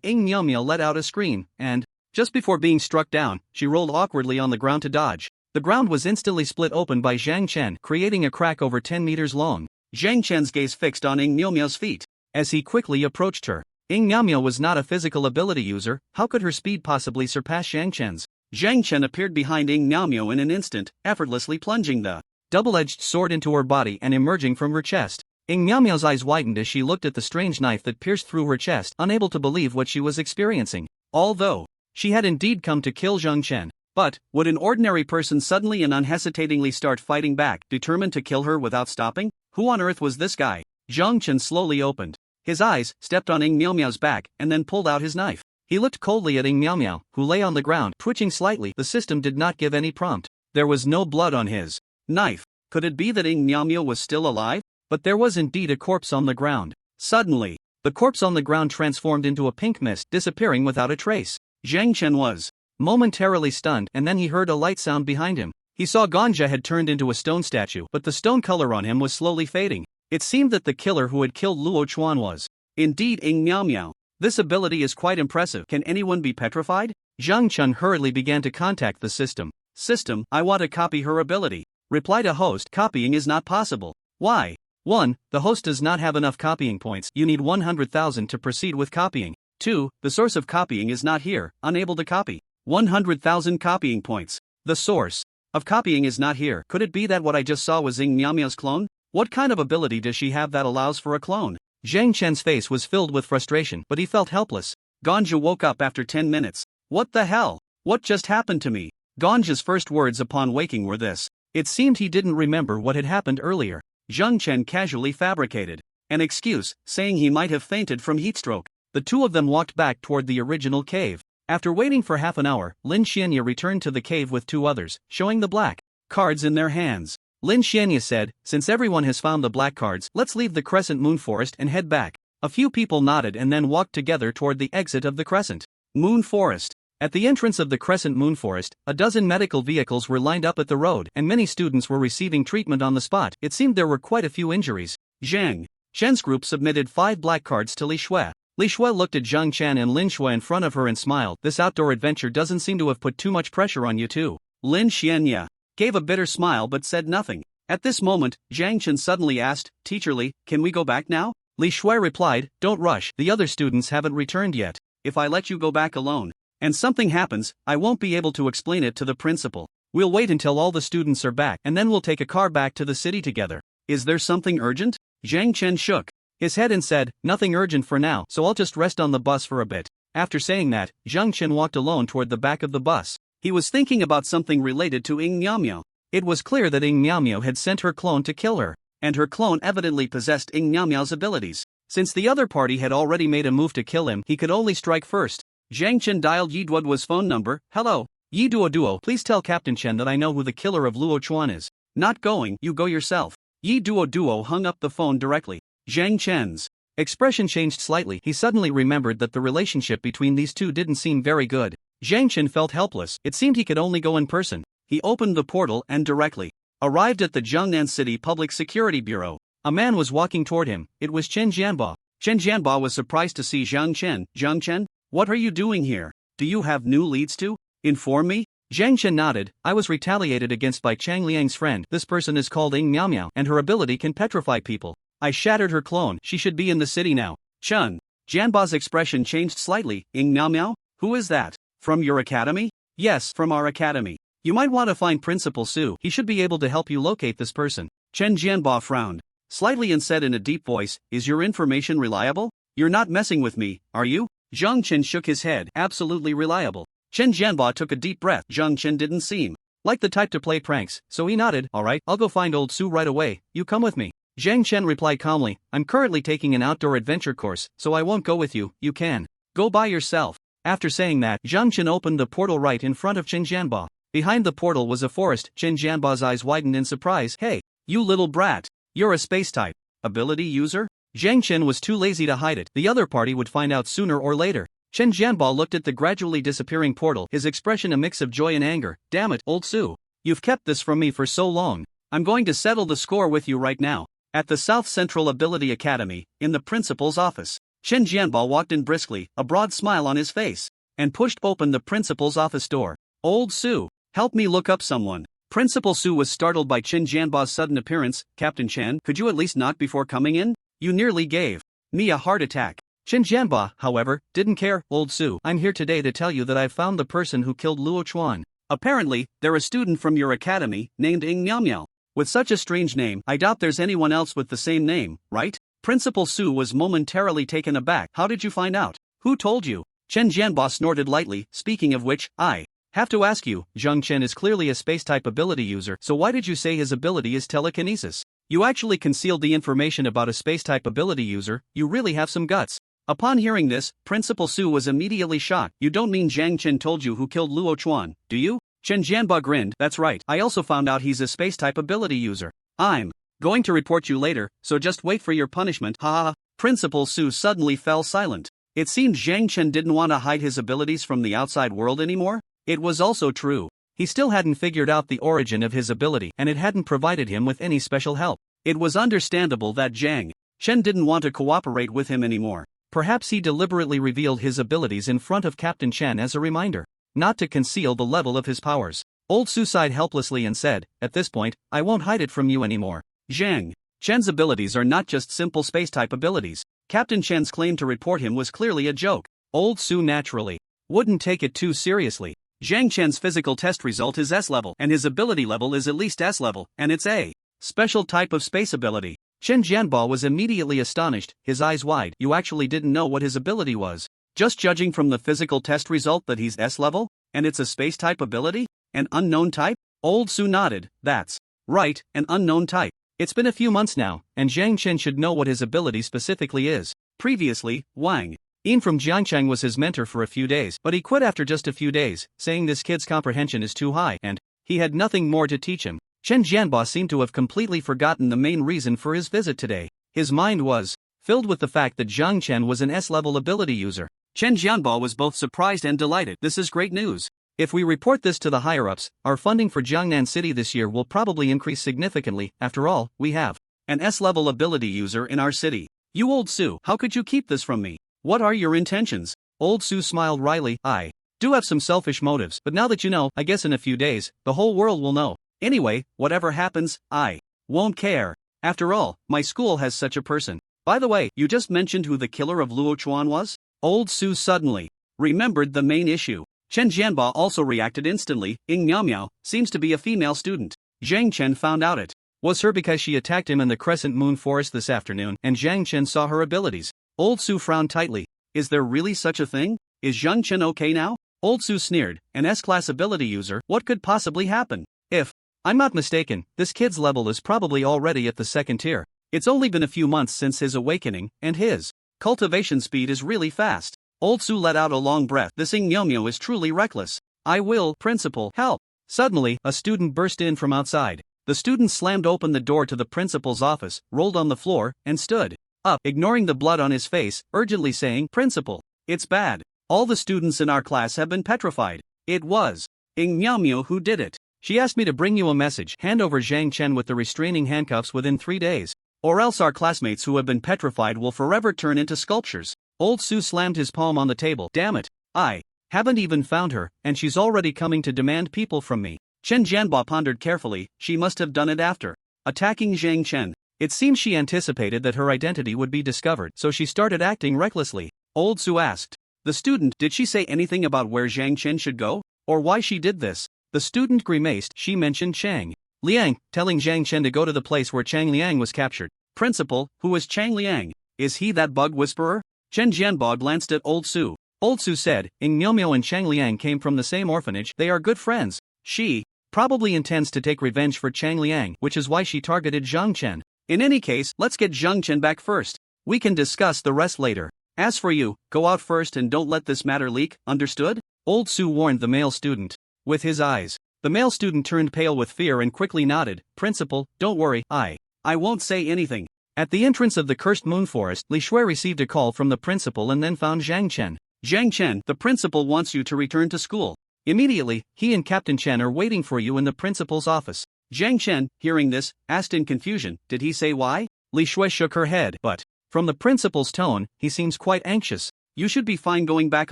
Ing Miao Miao let out a scream, and, just before being struck down, she rolled awkwardly on the ground to dodge. The ground was instantly split open by Zhang Chen, creating a crack over 10 meters long. Zhang Chen's gaze fixed on Ing Miao Miao's feet. As he quickly approached her, Ing Miao Miao was not a physical ability user. How could her speed possibly surpass Zhang Chen's? Zhang Chen appeared behind Ing Miao Miao in an instant, effortlessly plunging the double-edged sword into her body and emerging from her chest. Ing Miao Miao's eyes widened as she looked at the strange knife that pierced through her chest, unable to believe what she was experiencing. Although she had indeed come to kill Zhang Chen, but would an ordinary person suddenly and unhesitatingly start fighting back, determined to kill her without stopping? Who on earth was this guy? Zhang Chen slowly opened his eyes, stepped on Ing Miao Miao's back, and then pulled out his knife. He looked coldly at Ing Miao Miao, who lay on the ground, twitching slightly. The system did not give any prompt. There was no blood on his knife. Could it be that Ing Miao Miao was still alive? But there was indeed a corpse on the ground. Suddenly, the corpse on the ground transformed into a pink mist, disappearing without a trace. Zhang Chen was momentarily stunned, and then he heard a light sound behind him. He saw Ganja had turned into a stone statue, but the stone color on him was slowly fading. It seemed that the killer who had killed Luo Chuan was indeed Ing Miao Miao. This ability is quite impressive. Can anyone be petrified? Zhang Chen hurriedly began to contact the system. System, I want to copy her ability. Replied a host, copying is not possible. Why? 1. The host does not have enough copying points. You need 100,000 to proceed with copying. 2. The source of copying is not here, unable to copy. 100,000 copying points. The source of copying is not here. Could it be that what I just saw was Ing Miao Miao's clone? What kind of ability does she have that allows for a clone? Zhang Chen's face was filled with frustration, but he felt helpless. Ganja woke up after 10 minutes. What the hell? What just happened to me? Ganja's first words upon waking were this. It seemed he didn't remember what had happened earlier. Zhang Chen casually fabricated an excuse, saying he might have fainted from heatstroke. The two of them walked back toward the original cave. After waiting for half an hour, Lin Xianya returned to the cave with two others, showing the black cards in their hands. Lin Xianya said, since everyone has found the black cards, let's leave the Crescent Moon Forest and head back. A few people nodded and then walked together toward the exit of the Crescent Moon Forest. At the entrance of the Crescent Moon Forest, a dozen medical vehicles were lined up at the road, and many students were receiving treatment on the spot. It seemed there were quite a few injuries. Zhang Chen's group submitted 5 black cards to Li Shui. Li Shui looked at Zhang Chen and Lin Shui in front of her and smiled. This outdoor adventure doesn't seem to have put too much pressure on you too. Lin Xianya gave a bitter smile but said nothing. At this moment, Zhang Chen suddenly asked, Teacher Li, can we go back now? Li Shui replied, don't rush, the other students haven't returned yet. If I let you go back alone, and something happens, I won't be able to explain it to the principal. We'll wait until all the students are back and then we'll take a car back to the city together. Is there something urgent? Zhang Chen shook his head and said, nothing urgent for now, so I'll just rest on the bus for a bit. After saying that, Zhang Chen walked alone toward the back of the bus. He was thinking about something related to Ying Miao. It was clear that Ying Miao had sent her clone to kill her, and her clone evidently possessed Ying Miao's abilities. Since the other party had already made a move to kill him, he could only strike first. Zhang Chen dialed Yi Duoduo's phone number. Hello, Yi Duoduo, please tell Captain Chen that I know who the killer of Luo Chuan is. Not going, you go yourself. Yi Duoduo hung up the phone directly. Zhang Chen's expression changed slightly. He suddenly remembered that the relationship between these two didn't seem very good. Zhang Chen felt helpless. It seemed he could only go in person. He opened the portal and directly arrived at the Jiangnan City Public Security Bureau. A man was walking toward him. It was Chen Jianba. Chen Jianba was surprised to see Zhang Chen. Zhang Chen? What are you doing here? Do you have new leads to inform me? Zhang Chen nodded. I was retaliated against by Chang Liang's friend. This person is called Ying Miao, and her ability can petrify people. I shattered her clone. She should be in the city now. Chen Jianba's expression changed slightly. Ying Miao? Who is that? From your academy? Yes, from our academy. You might want to find Principal Su. He should be able to help you locate this person. Chen Jianba frowned slightly and said in a deep voice, is your information reliable? You're not messing with me, are you? Zhang Chen shook his head. Absolutely reliable. Chen Jianba took a deep breath. Zhang Chen didn't seem like the type to play pranks, so he nodded. Alright, I'll go find old Su right away. You come with me. Zhang Chen replied calmly, I'm currently taking an outdoor adventure course, so I won't go with you. You can go by yourself. After saying that, Zhang Chen opened the portal right in front of Chen Jianba. Behind the portal was a forest. Chen Jianba's eyes widened in surprise. Hey, you little brat. You're a space-type ability user? Zhang Chen was too lazy to hide it. The other party would find out sooner or later. Chen Jianba looked at the gradually disappearing portal, his expression a mix of joy and anger. Damn it, old Su. You've kept this from me for so long. I'm going to settle the score with you right now. At the South Central Ability Academy, in the principal's office, Chen Jianba walked in briskly, a broad smile on his face, and pushed open the principal's office door. Old Su, help me look up someone. Principal Su was startled by Chen Jianba's sudden appearance. Captain Chen, could you at least knock before coming in? You nearly gave me a heart attack. Chen Jianba, however, didn't care. Old Su, I'm here today to tell you that I've found the person who killed Luo Chuan. Apparently, they're a student from your academy, named Ying Miao. With such a strange name, I doubt there's anyone else with the same name, right? Principal Su was momentarily taken aback. How did you find out? Who told you? Chen Jianba snorted lightly. Speaking of which, I have to ask you, Zhang Chen is clearly a space-type ability user, so why did you say his ability is telekinesis? You actually concealed the information about a space-type ability user. You really have some guts. Upon hearing this, Principal Su was immediately shocked. You don't mean Zhang Chen told you who killed Luo Chuan, do you? Chen Jianba grinned. That's right. I also found out he's a space-type ability user. I'm going to report you later, so just wait for your punishment. Ha ha ha. Principal Su suddenly fell silent. It seemed Zhang Chen didn't want to hide his abilities from the outside world anymore. It was also true. He still hadn't figured out the origin of his ability, and it hadn't provided him with any special help. It was understandable that Zhang Chen didn't want to cooperate with him anymore. Perhaps he deliberately revealed his abilities in front of Captain Chen as a reminder, not to conceal the level of his powers. Old Su sighed helplessly and said, at this point, I won't hide it from you anymore. Zhang Chen's abilities are not just simple space-type abilities. Captain Chen's claim to report him was clearly a joke. Old Su naturally wouldn't take it too seriously. Zhang Chen's physical test result is S-level, and his ability level is at least S-level, and it's a special type of space ability. Chen Jianba was immediately astonished, his eyes wide. You actually didn't know what his ability was? Just judging from the physical test result that he's S-level? And it's a space-type ability? An unknown type? Old Su nodded. That's right, an unknown type. It's been a few months now, and Zhang Chen should know what his ability specifically is. Previously, Wang Yin from Jiangchang was his mentor for a few days, but he quit after just a few days, saying this kid's comprehension is too high and he had nothing more to teach him. Chen Jianbo seemed to have completely forgotten the main reason for his visit today. His mind was filled with the fact that Zhang Chen was an S-level ability user. Chen Jianbo was both surprised and delighted. This is great news. If we report this to the higher-ups, our funding for Jiangnan City this year will probably increase significantly. After all, we have an S-level ability user in our city. You old Su, how could you keep this from me? What are your intentions? Old Su smiled wryly. I do have some selfish motives, but now that you know, I guess in a few days, the whole world will know. Anyway, whatever happens, I won't care. After all, my school has such a person. By the way, you just mentioned who the killer of Luo Chuan was? Old Su suddenly remembered the main issue. Chen Jianbo also reacted instantly. Ying Miao Miao seems to be a female student. Zhang Chen found out it was her because she attacked him in the Crescent Moon Forest this afternoon, and Zhang Chen saw her abilities. Old Su frowned tightly. Is there really such a thing? Is Zhang Chen okay now? Old Su sneered. An S-class ability user, what could possibly happen? If I'm not mistaken, this kid's level is probably already at the second tier. It's only been a few months since his awakening, and his cultivation speed is really fast. Old Su let out a long breath. This Ying Miao Miao is truly reckless. I will, principal, help. Suddenly, a student burst in from outside. The student slammed open the door to the principal's office, rolled on the floor, and stood up, ignoring the blood on his face, urgently saying, Principal, it's bad. All the students in our class have been petrified. It was Ying Miao Miao who did it. She asked me to bring you a message. Hand over Zhang Chen with the restraining handcuffs within 3 days. Or else our classmates who have been petrified will forever turn into sculptures. Old Su slammed his palm on the table. Damn it. I haven't even found her, and she's already coming to demand people from me. Chen Jianbo pondered carefully. She must have done it after attacking Zhang Chen. It seems she anticipated that her identity would be discovered, so she started acting recklessly. Old Su asked the student, did she say anything about where Zhang Chen should go? Or why she did this? The student grimaced. She mentioned Chang Liang, telling Zhang Chen to go to the place where Chang Liang was captured. Principal, who is Chang Liang? Is he that bug whisperer? Chen Jianbo glanced at Old Su. Old Su said, Ying Miao Miao and Chang Liang came from the same orphanage. They are good friends. She probably intends to take revenge for Chang Liang, which is why she targeted Zhang Chen. In any case, let's get Zhang Chen back first. We can discuss the rest later. As for you, go out first and don't let this matter leak, understood? Old Su warned the male student. With his eyes, the male student turned pale with fear and quickly nodded. Principal, don't worry, I won't say anything. At the entrance of the cursed moon forest, Li Shui received a call from the principal and then found Zhang Chen. Zhang Chen, the principal wants you to return to school. Immediately, he and Captain Chen are waiting for you in the principal's office. Zhang Chen, hearing this, asked in confusion, did he say why? Li Shui shook her head, but from the principal's tone, he seems quite anxious. You should be fine going back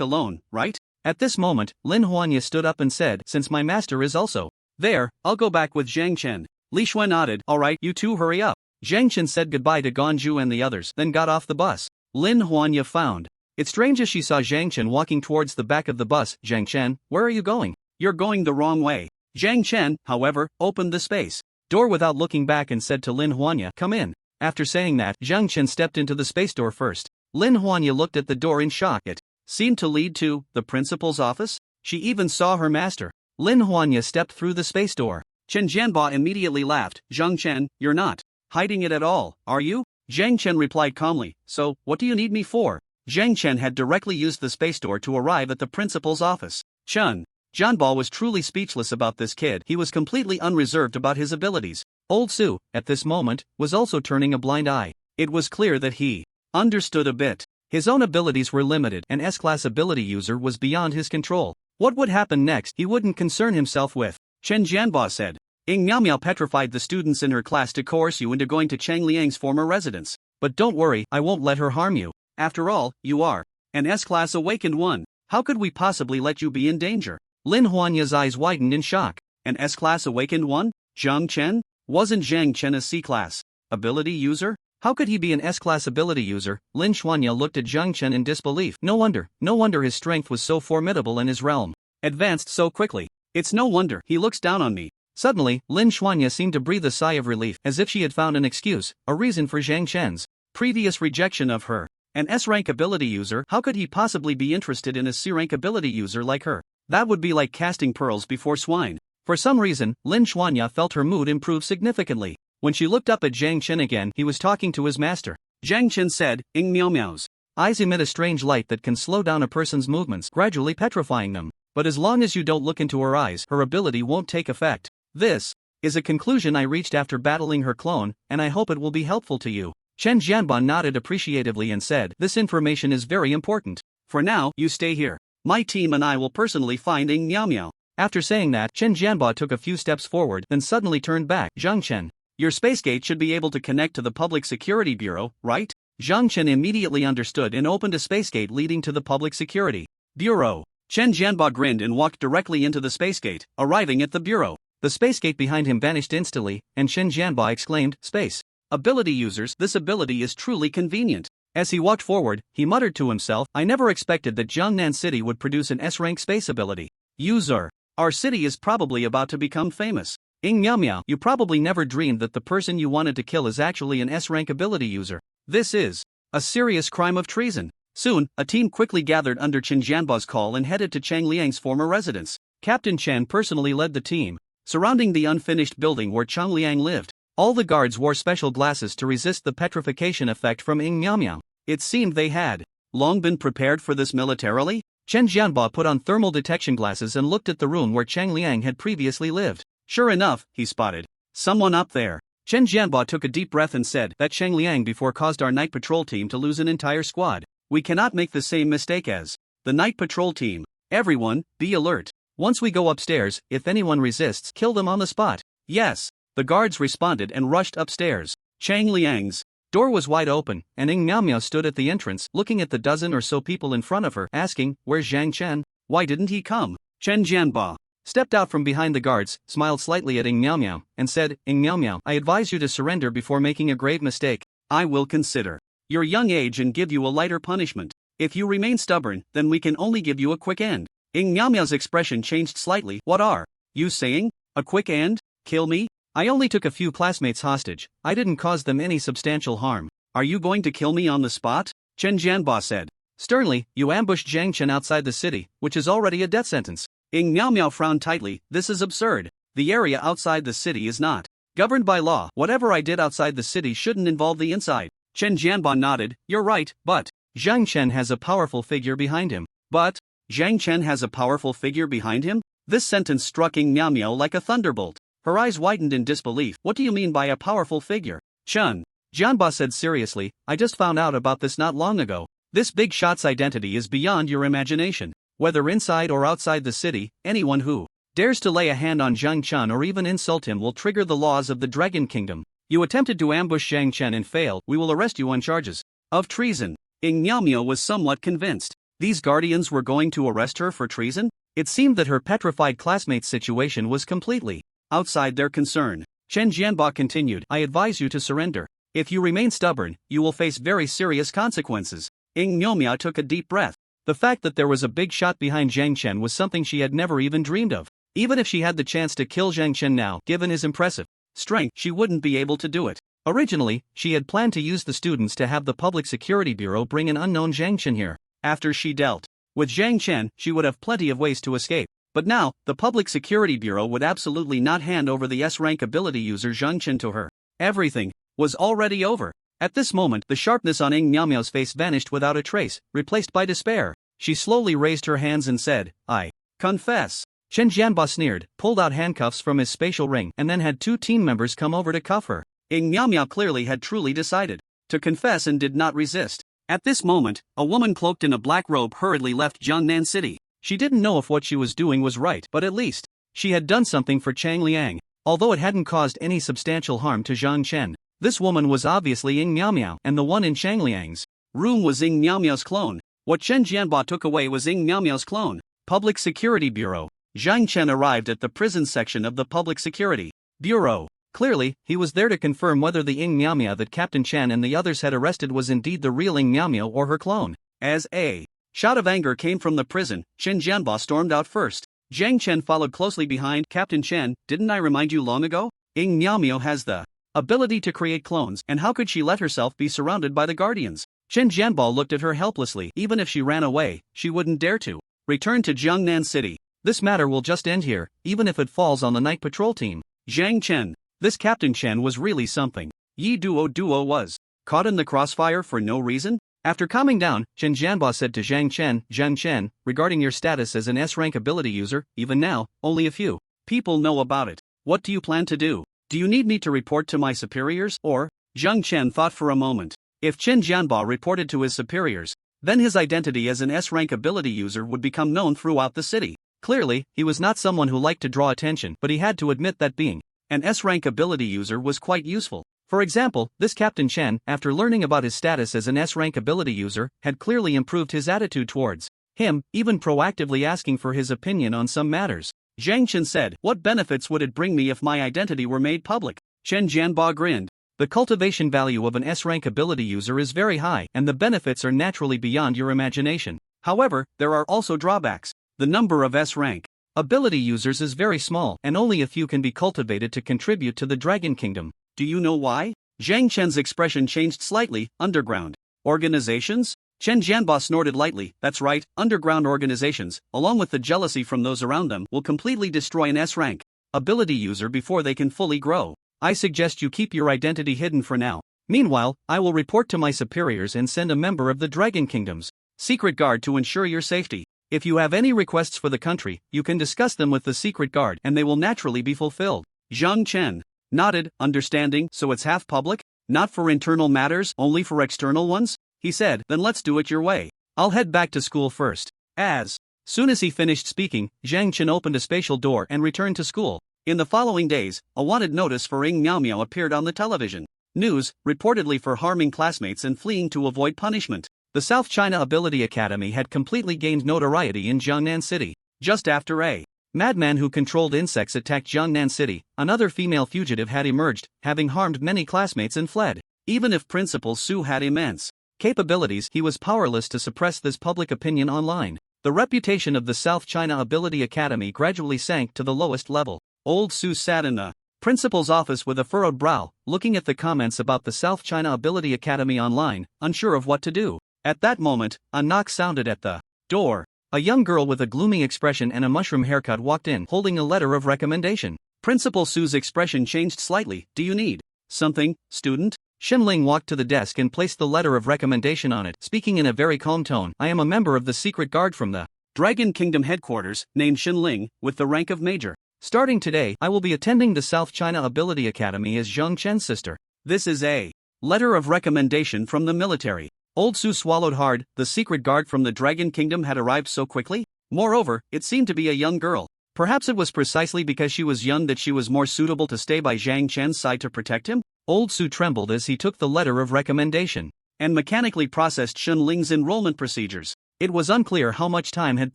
alone, right? At this moment, Lin Huanya stood up and said, since my master is also there, I'll go back with Zhang Chen. Li Shui nodded. Alright, you two hurry up. Zhang Chen said goodbye to Ganju and the others, then got off the bus. Lin Huanya found it strange as she saw Zhang Chen walking towards the back of the bus. Zhang Chen, where are you going? You're going the wrong way. Zhang Chen, however, opened the space door without looking back and said to Lin Huanya, come in. After saying that, Zhang Chen stepped into the space door first. Lin Huanya looked at the door in shock. It seemed to lead to the principal's office. She even saw her master. Lin Huanya stepped through the space door. Chen Jianbo immediately laughed. Zhang Chen, you're not hiding it at all, are you? Zhang Chen replied calmly. So, what do you need me for? Zhang Chen had directly used the space door to arrive at the principal's office. Chen Jianbo was truly speechless about this kid. He was completely unreserved about his abilities. Old Su, at this moment, was also turning a blind eye. It was clear that he understood a bit. His own abilities were limited, and S-class ability user was beyond his control. What would happen next, he wouldn't concern himself with. Chen Jianbo said, Ying Miao Miao petrified the students in her class to coerce you into going to Chang Liang's former residence. But don't worry, I won't let her harm you. After all, you are an S-class awakened one. How could we possibly let you be in danger? Lin Huanya's eyes widened in shock. An S-class awakened one? Zhang Chen? Wasn't Zhang Chen a C-class ability user? How could he be an S-class ability user? Lin Huanya looked at Zhang Chen in disbelief. No wonder his strength was so formidable and his realm advanced so quickly. It's no wonder he looks down on me. Suddenly, Lin Huanya seemed to breathe a sigh of relief, as if she had found an excuse, a reason for Zhang Chen's previous rejection of her. An S-rank ability user, how could he possibly be interested in a C-rank ability user like her? That would be like casting pearls before swine. For some reason, Lin Huanya felt her mood improve significantly. When she looked up at Zhang Chen again, he was talking to his master. Zhang Chen said, Ying Miao Miao's eyes emit a strange light that can slow down a person's movements, gradually petrifying them. But as long as you don't look into her eyes, her ability won't take effect. This is a conclusion I reached after battling her clone, and I hope it will be helpful to you. Chen Jianba nodded appreciatively and said, this information is very important. For now, you stay here. My team and I will personally find Ing Miao Miao. After saying that, Chen Jianba took a few steps forward, then suddenly turned back. Zhang Chen, your space gate should be able to connect to the Public Security Bureau, right? Zhang Chen immediately understood and opened a space gate leading to the Public Security Bureau. Chen Jianba grinned and walked directly into the space gate, arriving at the bureau. The space gate behind him vanished instantly, and Chen Jianba exclaimed, space ability users, this ability is truly convenient. As he walked forward, he muttered to himself, I never expected that Jiangnan City would produce an S-rank space ability user. Our city is probably about to become famous. Ing Miao Miao, you probably never dreamed that the person you wanted to kill is actually an S-rank ability user. This is a serious crime of treason. Soon, a team quickly gathered under Chen Jianba's call and headed to Chang Liang's former residence. Captain Chen personally led the team, surrounding the unfinished building where Chang Liang lived. All the guards wore special glasses to resist the petrification effect from Ing Miao Miao. It seemed they had long been prepared for this militarily. Chen Jianba put on thermal detection glasses and looked at the room where Chang Liang had previously lived. Sure enough, he spotted someone up there. Chen Jianba took a deep breath and said, that Chang Liang before caused our night patrol team to lose an entire squad. We cannot make the same mistake as the night patrol team. Everyone, be alert. Once we go upstairs, if anyone resists, kill them on the spot. Yes. The guards responded and rushed upstairs. Chang Liang's door was wide open, and Ing Miao Miao stood at the entrance, looking at the dozen or so people in front of her, asking, where's Zhang Chen? Why didn't he come? Chen Jianba stepped out from behind the guards, smiled slightly at Ing Miao Miao, and said, Ing Miao Miao, I advise you to surrender before making a grave mistake. I will consider your young age and give you a lighter punishment. If you remain stubborn, then we can only give you a quick end. Ing Miao Miao's expression changed slightly. What are you saying? A quick end? Kill me? I only took a few classmates hostage. I didn't cause them any substantial harm. Are you going to kill me on the spot? Chen Jianba said. Sternly, you ambushed Zhang Chen outside the city, which is already a death sentence. Ing Miao Miao frowned tightly. This is absurd. The area outside the city is not governed by law. Whatever I did outside the city shouldn't involve the inside. Chen Jianba nodded. You're right, but Zhang Chen has a powerful figure behind him. But Zhang Chen has a powerful figure behind him? This sentence struck Ing Miao Miao like a thunderbolt. Her eyes widened in disbelief. What do you mean by a powerful figure? Chen Jianba said seriously, I just found out about this not long ago. This big shot's identity is beyond your imagination. Whether inside or outside the city, anyone who dares to lay a hand on Zhang Chen or even insult him will trigger the laws of the Dragon Kingdom. You attempted to ambush Zhang Chen and failed. We will arrest you on charges of treason. Ing Miao Miao was somewhat convinced. These guardians were going to arrest her for treason? It seemed that her petrified classmate's situation was completely outside their concern. Chen Jianba continued, I advise you to surrender. If you remain stubborn, you will face very serious consequences. Ing Miao Miao took a deep breath. The fact that there was a big shot behind Zhang Chen was something she had never even dreamed of. Even if she had the chance to kill Zhang Chen now, given his impressive strength, she wouldn't be able to do it. Originally, she had planned to use the students to have the Public Security Bureau bring an unknown Zhang Chen here. After she dealt with Zhang Chen, she would have plenty of ways to escape. But now, the Public Security Bureau would absolutely not hand over the S-rank ability user Zhang Chen to her. Everything was already over. At this moment, the sharpness on Ing Miao Miao's face vanished without a trace, replaced by despair. She slowly raised her hands and said, I confess. Chen Jianba sneered, pulled out handcuffs from his spatial ring, and then had two team members come over to cuff her. Ing Miao Miao clearly had truly decided to confess and did not resist. At this moment, a woman cloaked in a black robe hurriedly left Jiangnan City. She didn't know if what she was doing was right, but at least she had done something for Chang Liang. Although it hadn't caused any substantial harm to Zhang Chen, this woman was obviously Ing Miao Miao, and the one in Chang Liang's room was Ing Miao Miao's clone. What Chen Jianba took away was Ing Miao Miao's clone. Public Security Bureau. Zhang Chen arrived at the prison section of the Public Security Bureau. Clearly, he was there to confirm whether the Ing Miao Miao that Captain Chen and the others had arrested was indeed the real Ing Miao Miao or her clone. As a shout of anger came from the prison, Chen Jianba stormed out first. Zhang Chen followed closely behind. Captain Chen, didn't I remind you long ago? Ing Miao Miao has the ability to create clones, and how could she let herself be surrounded by the guardians? Chen Jianba looked at her helplessly. Even if she ran away, she wouldn't dare to return to Jiangnan City. This matter will just end here, even if it falls on the night patrol team. Zhang Chen. This Captain Chen was really something. Yi Duo was caught in the crossfire for no reason? After calming down, Chen Jianba said to Zhang Chen, regarding your status as an S-rank ability user, even now, only a few people know about it. What do you plan to do? Do you need me to report to my superiors, or? Zhang Chen thought for a moment. If Chen Jianba reported to his superiors, then his identity as an S-rank ability user would become known throughout the city. Clearly, he was not someone who liked to draw attention, but he had to admit that being an S-rank ability user was quite useful. For example, this Captain Chen, after learning about his status as an S-rank ability user, had clearly improved his attitude towards him, even proactively asking for his opinion on some matters. Zhang Chen said, "What benefits would it bring me if my identity were made public?" Chen Jianba grinned. The cultivation value of an S-rank ability user is very high, and the benefits are naturally beyond your imagination. However, there are also drawbacks. The number of S-rank ability users is very small, and only a few can be cultivated to contribute to the Dragon Kingdom. Do you know why? Zhang Chen's expression changed slightly. Underground organizations? Chen Jianba snorted lightly. That's right, underground organizations, along with the jealousy from those around them, will completely destroy an S-rank ability user before they can fully grow. I suggest you keep your identity hidden for now. Meanwhile, I will report to my superiors and send a member of the Dragon Kingdom's secret guard to ensure your safety. If you have any requests for the country, you can discuss them with the secret guard and they will naturally be fulfilled. Zhang Chen nodded, understanding. So it's half public? Not for internal matters, only for external ones? He said, then let's do it your way. I'll head back to school first. As soon as he finished speaking, Zhang Chen opened a spatial door and returned to school. In the following days, a wanted notice for Ying Miao Miao appeared on the television news, reportedly for harming classmates and fleeing to avoid punishment. The South China Ability Academy had completely gained notoriety in Jiangnan City. Just after a madman who controlled insects attacked Jiangnan City, another female fugitive had emerged, having harmed many classmates and fled. Even if Principal Su had immense capabilities, he was powerless to suppress this public opinion online. The reputation of the South China Ability Academy gradually sank to the lowest level. Old Su sat in the principal's office with a furrowed brow, looking at the comments about the South China Ability Academy online, unsure of what to do. At that moment, a knock sounded at the door. A young girl with a gloomy expression and a mushroom haircut walked in, holding a letter of recommendation. Principal Su's expression changed slightly. Do you need something, student? Shenling walked to the desk and placed the letter of recommendation on it, speaking in a very calm tone. I am a member of the secret guard from the Dragon Kingdom headquarters, named Shenling, with the rank of major. Starting today, I will be attending the South China Ability Academy as Zhang Chen's sister. This is a letter of recommendation from the military. Old Su swallowed hard. The secret guard from the Dragon Kingdom had arrived so quickly? Moreover, it seemed to be a young girl. Perhaps it was precisely because she was young that she was more suitable to stay by Zhang Chen's side to protect him? Old Su trembled as he took the letter of recommendation and mechanically processed Shenling's enrollment procedures. It was unclear how much time had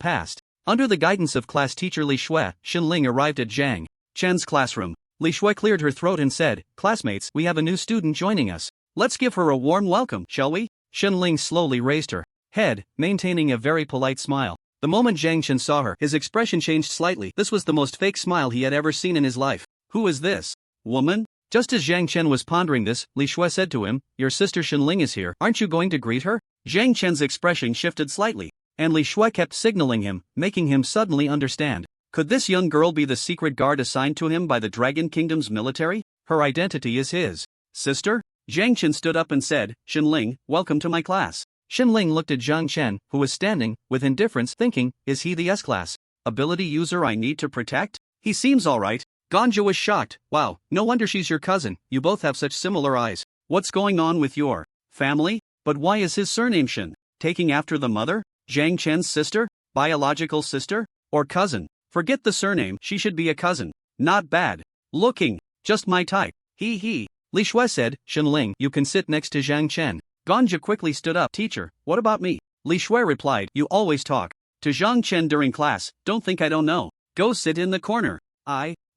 passed. Under the guidance of class teacher Li Shui, Shenling arrived at Zhang Chen's classroom. Li Shui cleared her throat and said, "Classmates, we have a new student joining us. Let's give her a warm welcome, shall we?" Shenling slowly raised her head, maintaining a very polite smile. The moment Zhang Chen saw her, his expression changed slightly. This was the most fake smile he had ever seen in his life. Who is this woman? Just as Zhang Chen was pondering this, Li Shui said to him, "Your sister Shenling is here. Aren't you going to greet her?" Zhang Chen's expression shifted slightly, and Li Shui kept signaling him, making him suddenly understand. Could this young girl be the secret guard assigned to him by the Dragon Kingdom's military? Her identity is his sister? Zhang Chen stood up and said, "Shenling, welcome to my class." Shenling looked at Zhang Chen, who was standing, with indifference, thinking, is he the S-class ability user I need to protect? He seems alright. Ganja was shocked. Wow, no wonder she's your cousin, you both have such similar eyes. What's going on with your family? But why is his surname Shen? Taking after the mother? Zhang Chen's sister? Biological sister? Or cousin? Forget the surname, she should be a cousin. Not bad looking, just my type. He. Li Shui said, Shenling, you can sit next to Zhang Chen. Ganja quickly stood up. Teacher, what about me? Li Shui replied, you always talk to Zhang Chen during class, don't think I don't know. Go sit in the corner.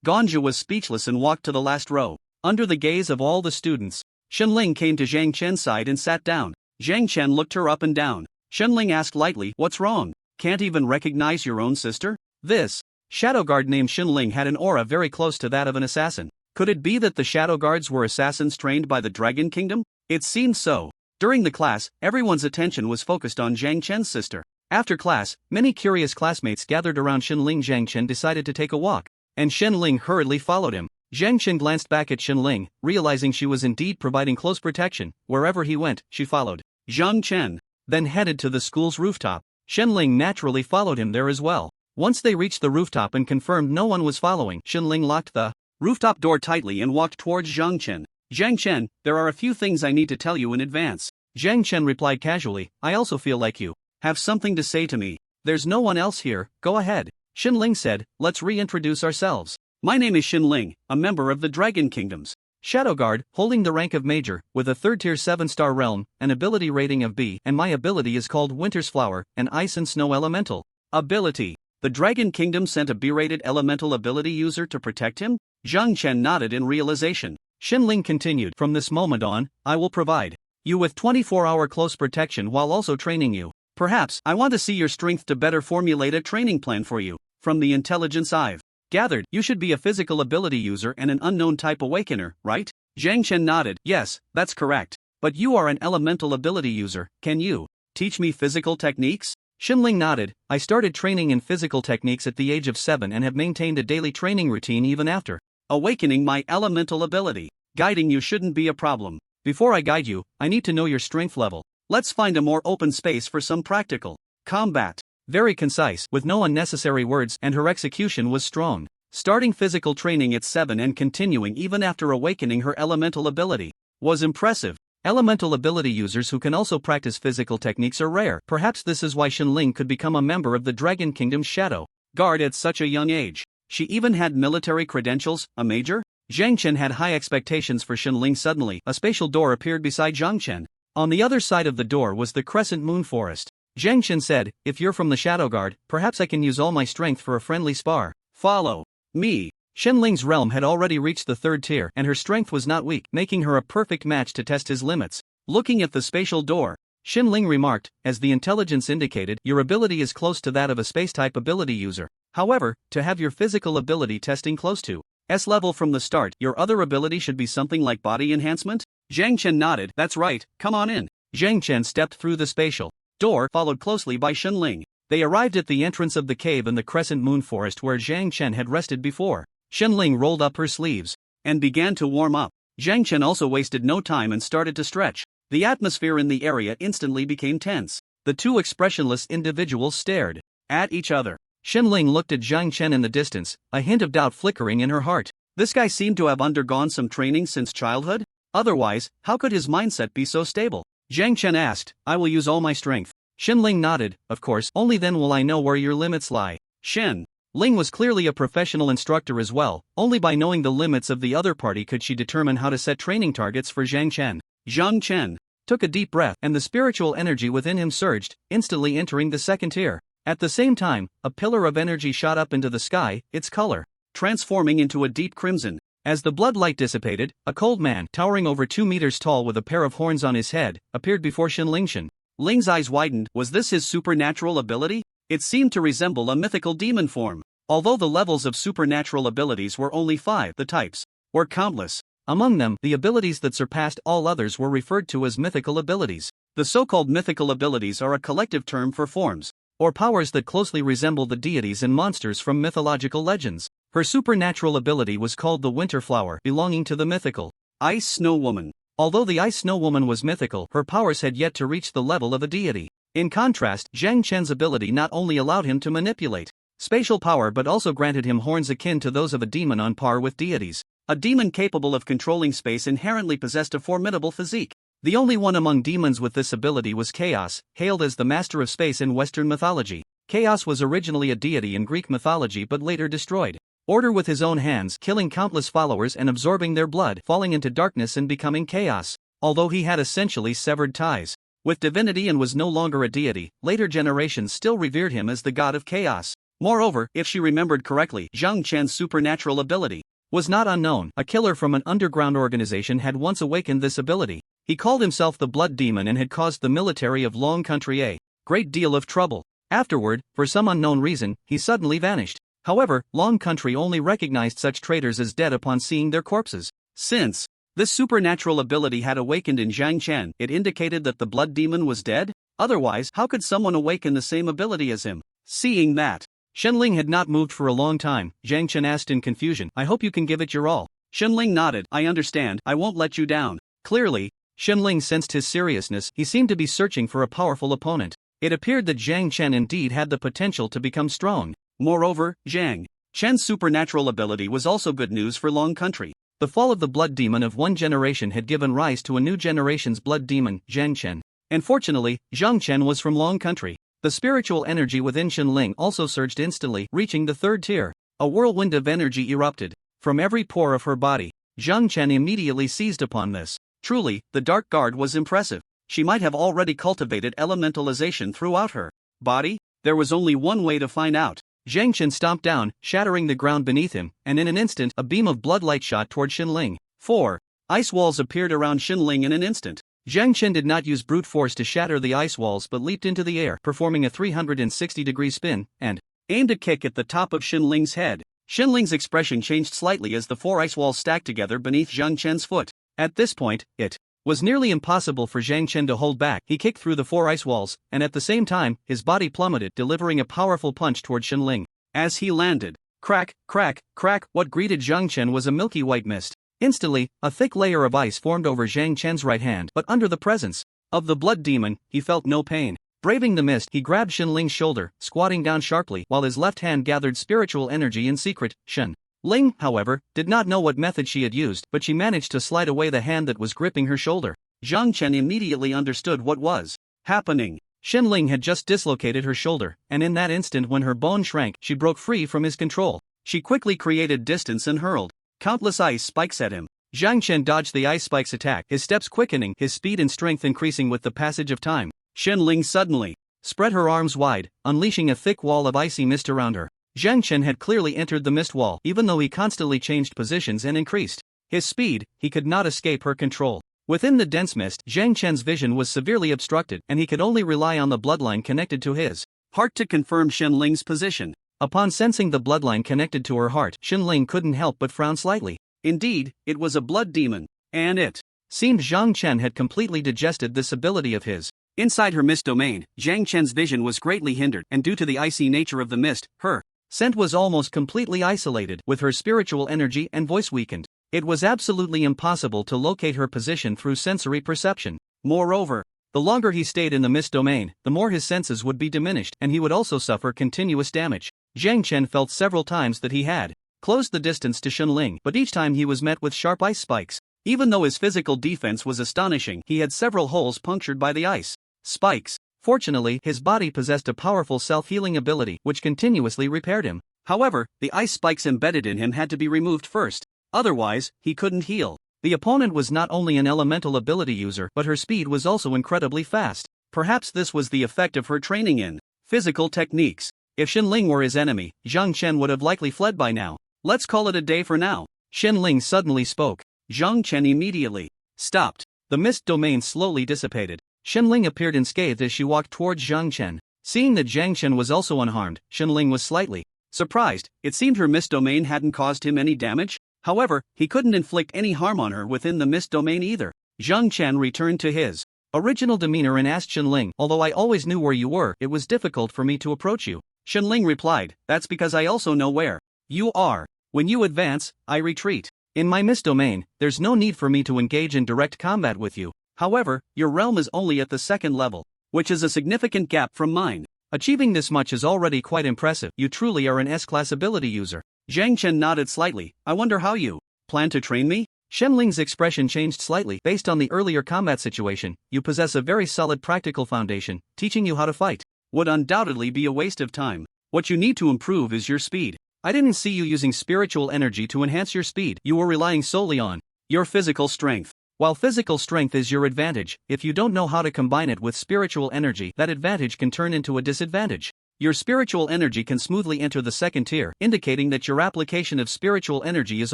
Ganja was speechless and walked to the last row. Under the gaze of all the students, Shenling came to Zhang Chen's side and sat down. Zhang Chen looked her up and down. Shenling asked lightly, what's wrong? Can't even recognize your own sister? This shadow guard named Shenling had an aura very close to that of an assassin. Could it be that the shadow guards were assassins trained by the Dragon Kingdom? It seemed so. During the class, everyone's attention was focused on Zhang Chen's sister. After class, many curious classmates gathered around Shenling. Zhang Chen decided to take a walk, and Shenling hurriedly followed him. Zhang Chen glanced back at Shenling, realizing she was indeed providing close protection. Wherever he went, she followed Zhang Chen, then headed to the school's rooftop. Shenling naturally followed him there as well. Once they reached the rooftop and confirmed no one was following, Shenling locked the rooftop door tightly and walked towards Zhang Chen. Zhang Chen, there are a few things I need to tell you in advance. Zhang Chen replied casually, I also feel like you have something to say to me. There's no one else here, go ahead. Xin Ling said, let's reintroduce ourselves. My name is Xin Ling, a member of the Dragon Kingdoms. Shadow Guard, holding the rank of Major, with a 3rd tier 7-star realm, an ability rating of B, and my ability is called Winter's Flower, an Ice and Snow Elemental. Ability. The Dragon Kingdom sent a B-rated elemental ability user to protect him? Zhang Chen nodded in realization. Xin Ling continued, from this moment on, I will provide you with 24-hour close protection while also training you. Perhaps, I want to see your strength to better formulate a training plan for you. From the intelligence I've gathered, you should be a physical ability user and an unknown type awakener, right? Zhang Chen nodded, yes, that's correct. But you are an elemental ability user, can you teach me physical techniques? Xin Ling nodded, I started training in physical techniques at the age of 7 and have maintained a daily training routine even after awakening my elemental ability. Guiding you shouldn't be a problem. Before I guide you, I need to know your strength level. Let's find a more open space for some practical combat. Very concise, with no unnecessary words, and her execution was strong. Starting physical training at 7 and continuing even after awakening her elemental ability was impressive. Elemental ability users who can also practice physical techniques are rare. Perhaps this is why Xin Ling could become a member of the Dragon Kingdom's Shadow Guard at such a young age. She even had military credentials, a major? Zhang Chen had high expectations for Xin Ling. Suddenly, a spatial door appeared beside Zhang Chen. On the other side of the door was the Crescent Moon Forest. Zhang Chen said, if you're from the Shadow Guard, perhaps I can use all my strength for a friendly spar. Follow me. Xin Ling's realm had already reached the 3rd tier and her strength was not weak, making her a perfect match to test his limits. Looking at the spatial door, Xin Ling remarked, as the intelligence indicated, your ability is close to that of a space-type ability user. However, to have your physical ability testing close to S level from the start, your other ability should be something like body enhancement? Zhang Chen nodded, that's right, come on in. Zhang Chen stepped through the spatial door, followed closely by Xin Ling. They arrived at the entrance of the cave in the Crescent Moon Forest where Zhang Chen had rested before. Xin Ling rolled up her sleeves and began to warm up. Zhang Chen also wasted no time and started to stretch. The atmosphere in the area instantly became tense. The two expressionless individuals stared at each other. Xin Ling looked at Zhang Chen in the distance, a hint of doubt flickering in her heart. This guy seemed to have undergone some training since childhood? Otherwise, how could his mindset be so stable? Zhang Chen asked, I will use all my strength. Xin Ling nodded, of course, only then will I know where your limits lie. Xin Ling was clearly a professional instructor as well, only by knowing the limits of the other party could she determine how to set training targets for Zhang Chen. Zhang Chen took a deep breath and the spiritual energy within him surged, instantly entering the 2nd tier. At the same time, a pillar of energy shot up into the sky, its color transforming into a deep crimson. As the blood light dissipated, a cold man, towering over 2 meters tall with a pair of horns on his head, appeared before Xin Ling. Xin Ling's eyes widened. Was this his supernatural ability? It seemed to resemble a mythical demon form. Although the levels of supernatural abilities were only 5, the types were countless. Among them, the abilities that surpassed all others were referred to as mythical abilities. The so-called mythical abilities are a collective term for forms or powers that closely resemble the deities and monsters from mythological legends. Her supernatural ability was called the Winter Flower, belonging to the mythical Ice Snow Woman. Although the Ice Snow Woman was mythical, her powers had yet to reach the level of a deity. In contrast, Zhang Chen's ability not only allowed him to manipulate spatial power but also granted him horns akin to those of a demon on par with deities. A demon capable of controlling space inherently possessed a formidable physique. The only one among demons with this ability was Chaos, hailed as the master of space in Western mythology. Chaos was originally a deity in Greek mythology but later destroyed Order with his own hands, killing countless followers and absorbing their blood, falling into darkness and becoming chaos. Although he had essentially severed ties with divinity and was no longer a deity, later generations still revered him as the god of chaos. Moreover, if she remembered correctly, Zhang Chen's supernatural ability was not unknown. A killer from an underground organization had once awakened this ability. He called himself the Blood Demon and had caused the military of Long Country a great deal of trouble. Afterward, for some unknown reason, he suddenly vanished. However, Long Country only recognized such traitors as dead upon seeing their corpses. Since this supernatural ability had awakened in Zhang Chen, it indicated that the Blood Demon was dead? Otherwise, how could someone awaken the same ability as him? Seeing that Xin Ling had not moved for a long time, Zhang Chen asked in confusion, I hope you can give it your all. Xin Ling nodded, I understand, I won't let you down. Clearly, Xin Ling sensed his seriousness. He seemed to be searching for a powerful opponent. It appeared that Zhang Chen indeed had the potential to become strong. Moreover, Zhang Chen's supernatural ability was also good news for Long Country. The fall of the blood demon of one generation had given rise to a new generation's blood demon, Zhang Chen. And fortunately, Zhang Chen was from Long Country. The spiritual energy within Xinling also surged instantly, reaching the third tier. A whirlwind of energy erupted from every pore of her body. Zhang Chen immediately seized upon this. Truly, the Dark Guard was impressive. She might have already cultivated elementalization throughout her body. There was only one way to find out. Zhang Chen stomped down, shattering the ground beneath him, and in an instant, a beam of bloodlight shot toward Xinling. 4. Ice walls appeared around Xinling in an instant. Zhang Chen did not use brute force to shatter the ice walls but leaped into the air, performing a 360-degree spin, and aimed a kick at the top of Xinling's head. Xinling's expression changed slightly as the 4 ice walls stacked together beneath Zhang Chen's foot. At this point, it was nearly impossible for Zhang Chen to hold back. He kicked through the 4 ice walls, and at the same time, his body plummeted, delivering a powerful punch toward Xinling. As he landed, crack, crack, crack, what greeted Zhang Chen was a milky white mist. Instantly, a thick layer of ice formed over Zhang Chen's right hand, but under the presence of the blood demon, he felt no pain. Braving the mist, he grabbed Xinling's shoulder, squatting down sharply while his left hand gathered spiritual energy in secret. Xinling, however, did not know what method she had used, but she managed to slide away the hand that was gripping her shoulder. Zhang Chen immediately understood what was happening. Xinling had just dislocated her shoulder, and in that instant when her bone shrank, she broke free from his control. She quickly created distance and hurled countless ice spikes at him. Zhang Chen dodged the ice spikes' attack, his steps quickening, his speed and strength increasing with the passage of time. Xinling suddenly spread her arms wide, unleashing a thick wall of icy mist around her. Zhang Chen had clearly entered the mist wall, even though he constantly changed positions and increased his speed, he could not escape her control. Within the dense mist, Zhang Chen's vision was severely obstructed, and he could only rely on the bloodline connected to his heart to confirm Xinling's position. Upon sensing the bloodline connected to her heart, Xinling couldn't help but frown slightly. Indeed, it was a blood demon, and it seemed Zhang Chen had completely digested this ability of his. Inside her mist domain, Zhang Chen's vision was greatly hindered, and due to the icy nature of the mist, her scent was almost completely isolated, with her spiritual energy and voice weakened. It was absolutely impossible to locate her position through sensory perception. Moreover, the longer he stayed in the mist domain, the more his senses would be diminished, and he would also suffer continuous damage. Zhang Chen felt several times that he had closed the distance to Xinling, but each time he was met with sharp ice spikes. Even though his physical defense was astonishing, he had several holes punctured by the ice spikes. Fortunately, his body possessed a powerful self-healing ability, which continuously repaired him. However, the ice spikes embedded in him had to be removed first. Otherwise, he couldn't heal. The opponent was not only an elemental ability user, but her speed was also incredibly fast. Perhaps this was the effect of her training in physical techniques. If Xinling were his enemy, Zhang Chen would have likely fled by now. Let's call it a day for now. Xinling suddenly spoke. Zhang Chen immediately stopped. The mist domain slowly dissipated. Xinling appeared unscathed as she walked towards Zhang Chen. Seeing that Zhang Chen was also unharmed, Xinling was slightly surprised. It seemed her mist domain hadn't caused him any damage. However, he couldn't inflict any harm on her within the mist domain either. Zhang Chen returned to his original demeanor and asked Xinling, "Although I always knew where you were, it was difficult for me to approach you." Xinling replied, "That's because I also know where you are. When you advance, I retreat. In my mist domain, there's no need for me to engage in direct combat with you. However, your realm is only at the 2nd level, which is a significant gap from mine. Achieving this much is already quite impressive. You truly are an S-class ability user." Zhang Chen nodded slightly. "I wonder how you plan to train me?" Xinling's expression changed slightly. "Based on the earlier combat situation, you possess a very solid practical foundation. Teaching you how to fight would undoubtedly be a waste of time. What you need to improve is your speed. I didn't see you using spiritual energy to enhance your speed. You were relying solely on your physical strength. While physical strength is your advantage, if you don't know how to combine it with spiritual energy, that advantage can turn into a disadvantage. Your spiritual energy can smoothly enter the 2nd tier, indicating that your application of spiritual energy is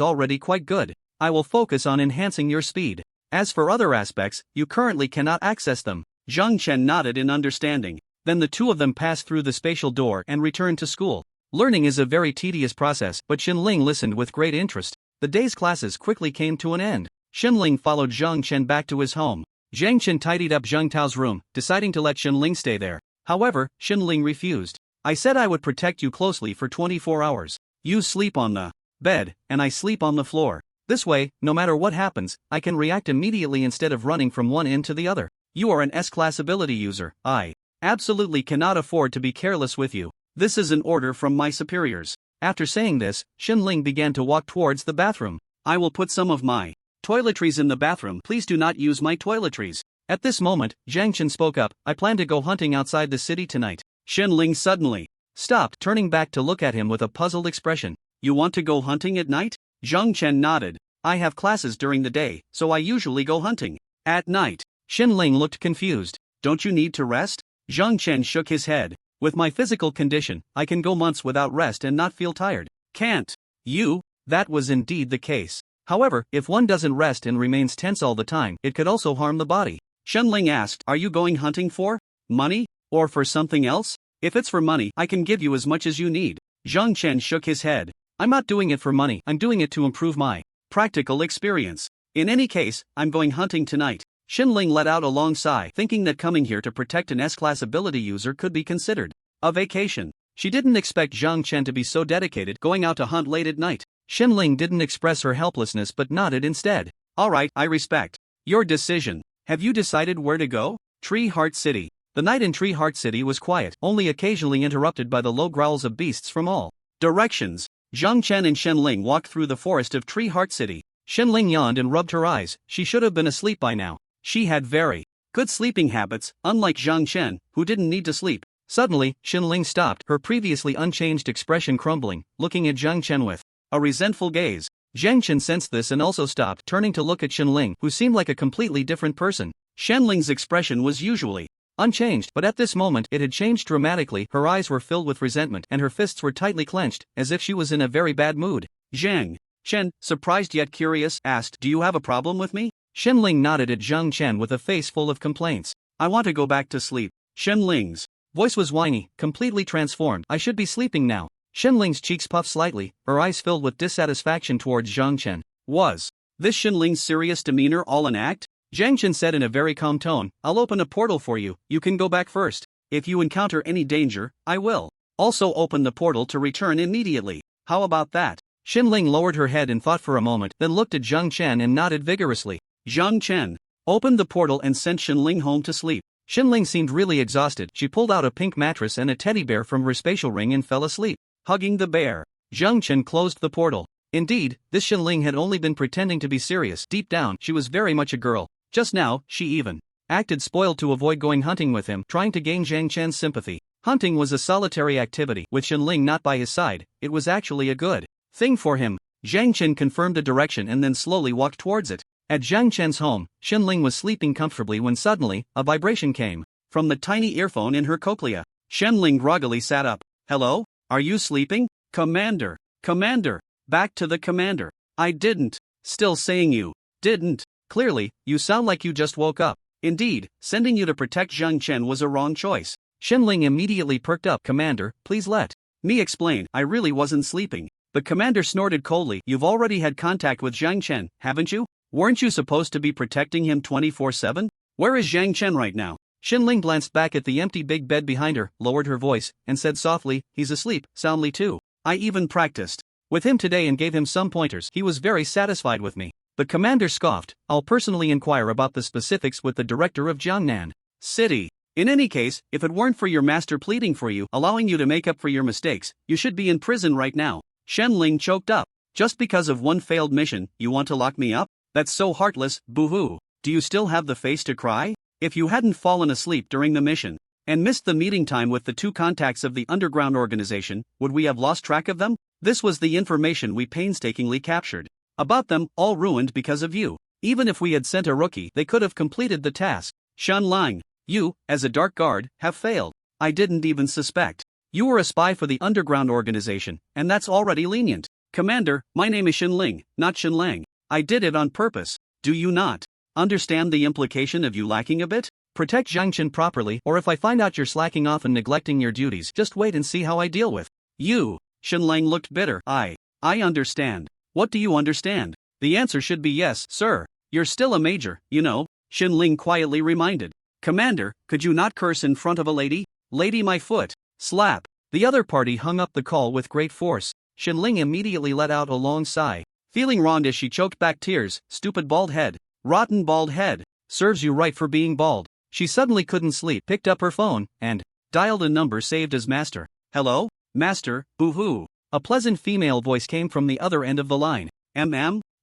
already quite good. I will focus on enhancing your speed. As for other aspects, you currently cannot access them." Zhang Chen nodded in understanding. Then the two of them passed through the spatial door and returned to school. Learning is a very tedious process, but Xinling listened with great interest. The day's classes quickly came to an end. Xinling followed Zhang Chen back to his home. Zhang Chen tidied up Zhang Tao's room, deciding to let Xinling stay there. However, Xinling refused. "I said I would protect you closely for 24 hours. You sleep on the bed, and I sleep on the floor. This way, no matter what happens, I can react immediately instead of running from one end to the other. You are an S-class ability user. I absolutely cannot afford to be careless with you. This is an order from my superiors." After saying this, Xinling began to walk towards the bathroom. I will put some of my toiletries in the bathroom. Please do not use my toiletries. At this moment, Zhang Chen spoke up. I plan to go hunting outside the city tonight. Xinling suddenly stopped, turning back to look at him with a puzzled expression. You want to go hunting at night? Zhang Chen nodded. I have classes during the day, so I usually go hunting at night. Xinling looked confused. Don't you need to rest? Zhang Chen shook his head. With my physical condition, I can go months without rest and not feel tired. Can't you? That was indeed the case. However, if one doesn't rest and remains tense all the time, it could also harm the body. Xinling asked, are you going hunting for money, or for something else? If it's for money, I can give you as much as you need. Zhang Chen shook his head. I'm not doing it for money, I'm doing it to improve my practical experience. In any case, I'm going hunting tonight. Xinling let out a long sigh, thinking that coming here to protect an S-class ability user could be considered a vacation. She didn't expect Zhang Chen to be so dedicated, going out to hunt late at night. Xinling didn't express her helplessness but nodded instead. Alright, I respect your decision. Have you decided where to go? Tree Heart City. The night in Tree Heart City was quiet, only occasionally interrupted by the low growls of beasts from all directions. Zhang Chen and Xinling walked through the forest of Tree Heart City. Xinling yawned and rubbed her eyes. She should have been asleep by now. She had very good sleeping habits, unlike Zhang Chen, who didn't need to sleep. Suddenly, Xinling stopped, her previously unchanged expression crumbling, looking at Zhang Chen with a resentful gaze. Zhang Chen sensed this and also stopped, turning to look at Xinling, who seemed like a completely different person. Xinling's expression was usually unchanged, but at this moment it had changed dramatically. Her eyes were filled with resentment and her fists were tightly clenched, as if she was in a very bad mood. Zhang Chen, surprised yet curious, asked, do you have a problem with me? Xinling nodded at Zhang Chen with a face full of complaints. I want to go back to sleep. Xinling's voice was whiny, completely transformed. I should be sleeping now. Xinling's cheeks puffed slightly, her eyes filled with dissatisfaction towards Zhang Chen. Was this Xinling's serious demeanor all an act? Zhang Chen said in a very calm tone, I'll open a portal for you, you can go back first. If you encounter any danger, I will also open the portal to return immediately. How about that? Xinling lowered her head and thought for a moment, then looked at Zhang Chen and nodded vigorously. Zhang Chen opened the portal and sent Xinling home to sleep. Xinling seemed really exhausted. She pulled out a pink mattress and a teddy bear from her spatial ring and fell asleep. Hugging the bear, Zhang Chen closed the portal. Indeed, this Xinling had only been pretending to be serious. Deep down, she was very much a girl. Just now, she even acted spoiled to avoid going hunting with him, trying to gain Zhang Chen's sympathy. Hunting was a solitary activity. With Xinling not by his side, it was actually a good thing for him. Zhang Chen confirmed the direction and then slowly walked towards it. At Zhang Chen's home, Xinling was sleeping comfortably when suddenly, a vibration came from the tiny earphone in her cochlea. Xinling groggily sat up. Hello? Are you sleeping? Commander. Commander. Back to the commander. I didn't. Still saying you didn't. Clearly, you sound like you just woke up. Indeed, sending you to protect Zhang Chen was a wrong choice. Xinling immediately perked up. Commander, please let me explain. I really wasn't sleeping. The commander snorted coldly. You've already had contact with Zhang Chen, haven't you? Weren't you supposed to be protecting him 24/7? Where is Zhang Chen right now? Xinling glanced back at the empty big bed behind her, lowered her voice, and said softly, he's asleep, soundly too. I even practiced with him today and gave him some pointers. He was very satisfied with me. The commander scoffed. I'll personally inquire about the specifics with the director of Jiangnan City. In any case, if it weren't for your master pleading for you, allowing you to make up for your mistakes, you should be in prison right now. Xinling choked up. Just because of one failed mission, you want to lock me up? That's so heartless, boo-hoo. Do you still have the face to cry? If you hadn't fallen asleep during the mission and missed the meeting time with the two contacts of the underground organization, would we have lost track of them? This was the information we painstakingly captured about them, all ruined because of you. Even if we had sent a rookie, they could have completed the task. Xinling, you, as a dark guard, have failed. I didn't even suspect. You were a spy for the underground organization, and that's already lenient. Commander, my name is Xinling, not Xinlang. I did it on purpose. Do you not understand the implication of you lacking a bit? Protect Zhang Chen properly, or if I find out you're slacking off and neglecting your duties, just wait and see how I deal with you. Xinlang looked bitter. I understand. What do you understand? The answer should be yes, sir. You're still a major, you know, Xinling quietly reminded. Commander, could you not curse in front of a lady? Lady, my foot. Slap. The other party hung up the call with great force. Xinling immediately let out a long sigh. Feeling wronged as she choked back tears. Stupid bald head. Rotten bald head. Serves you right for being bald. She suddenly couldn't sleep, picked up her phone, and dialed a number saved as Master. Hello? Master, boo-hoo. A pleasant female voice came from the other end of the line.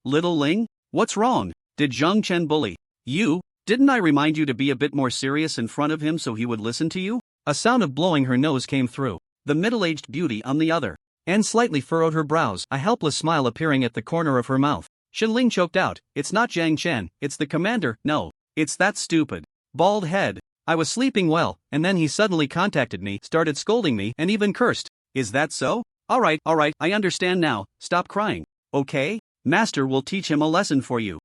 Little Ling? What's wrong? Did Zhang Chen bully you? Didn't I remind you to be a bit more serious in front of him so he would listen to you? A sound of blowing her nose came through. The middle-aged beauty on the other end slightly furrowed her brows, a helpless smile appearing at the corner of her mouth. Ling choked out, "It's not Zhang Chen, it's the commander, no. It's that stupid bald head. I was sleeping well, and then he suddenly contacted me, started scolding me, and even cursed." "Is that so? Alright, I understand now, stop crying. Okay? Master will teach him a lesson for you."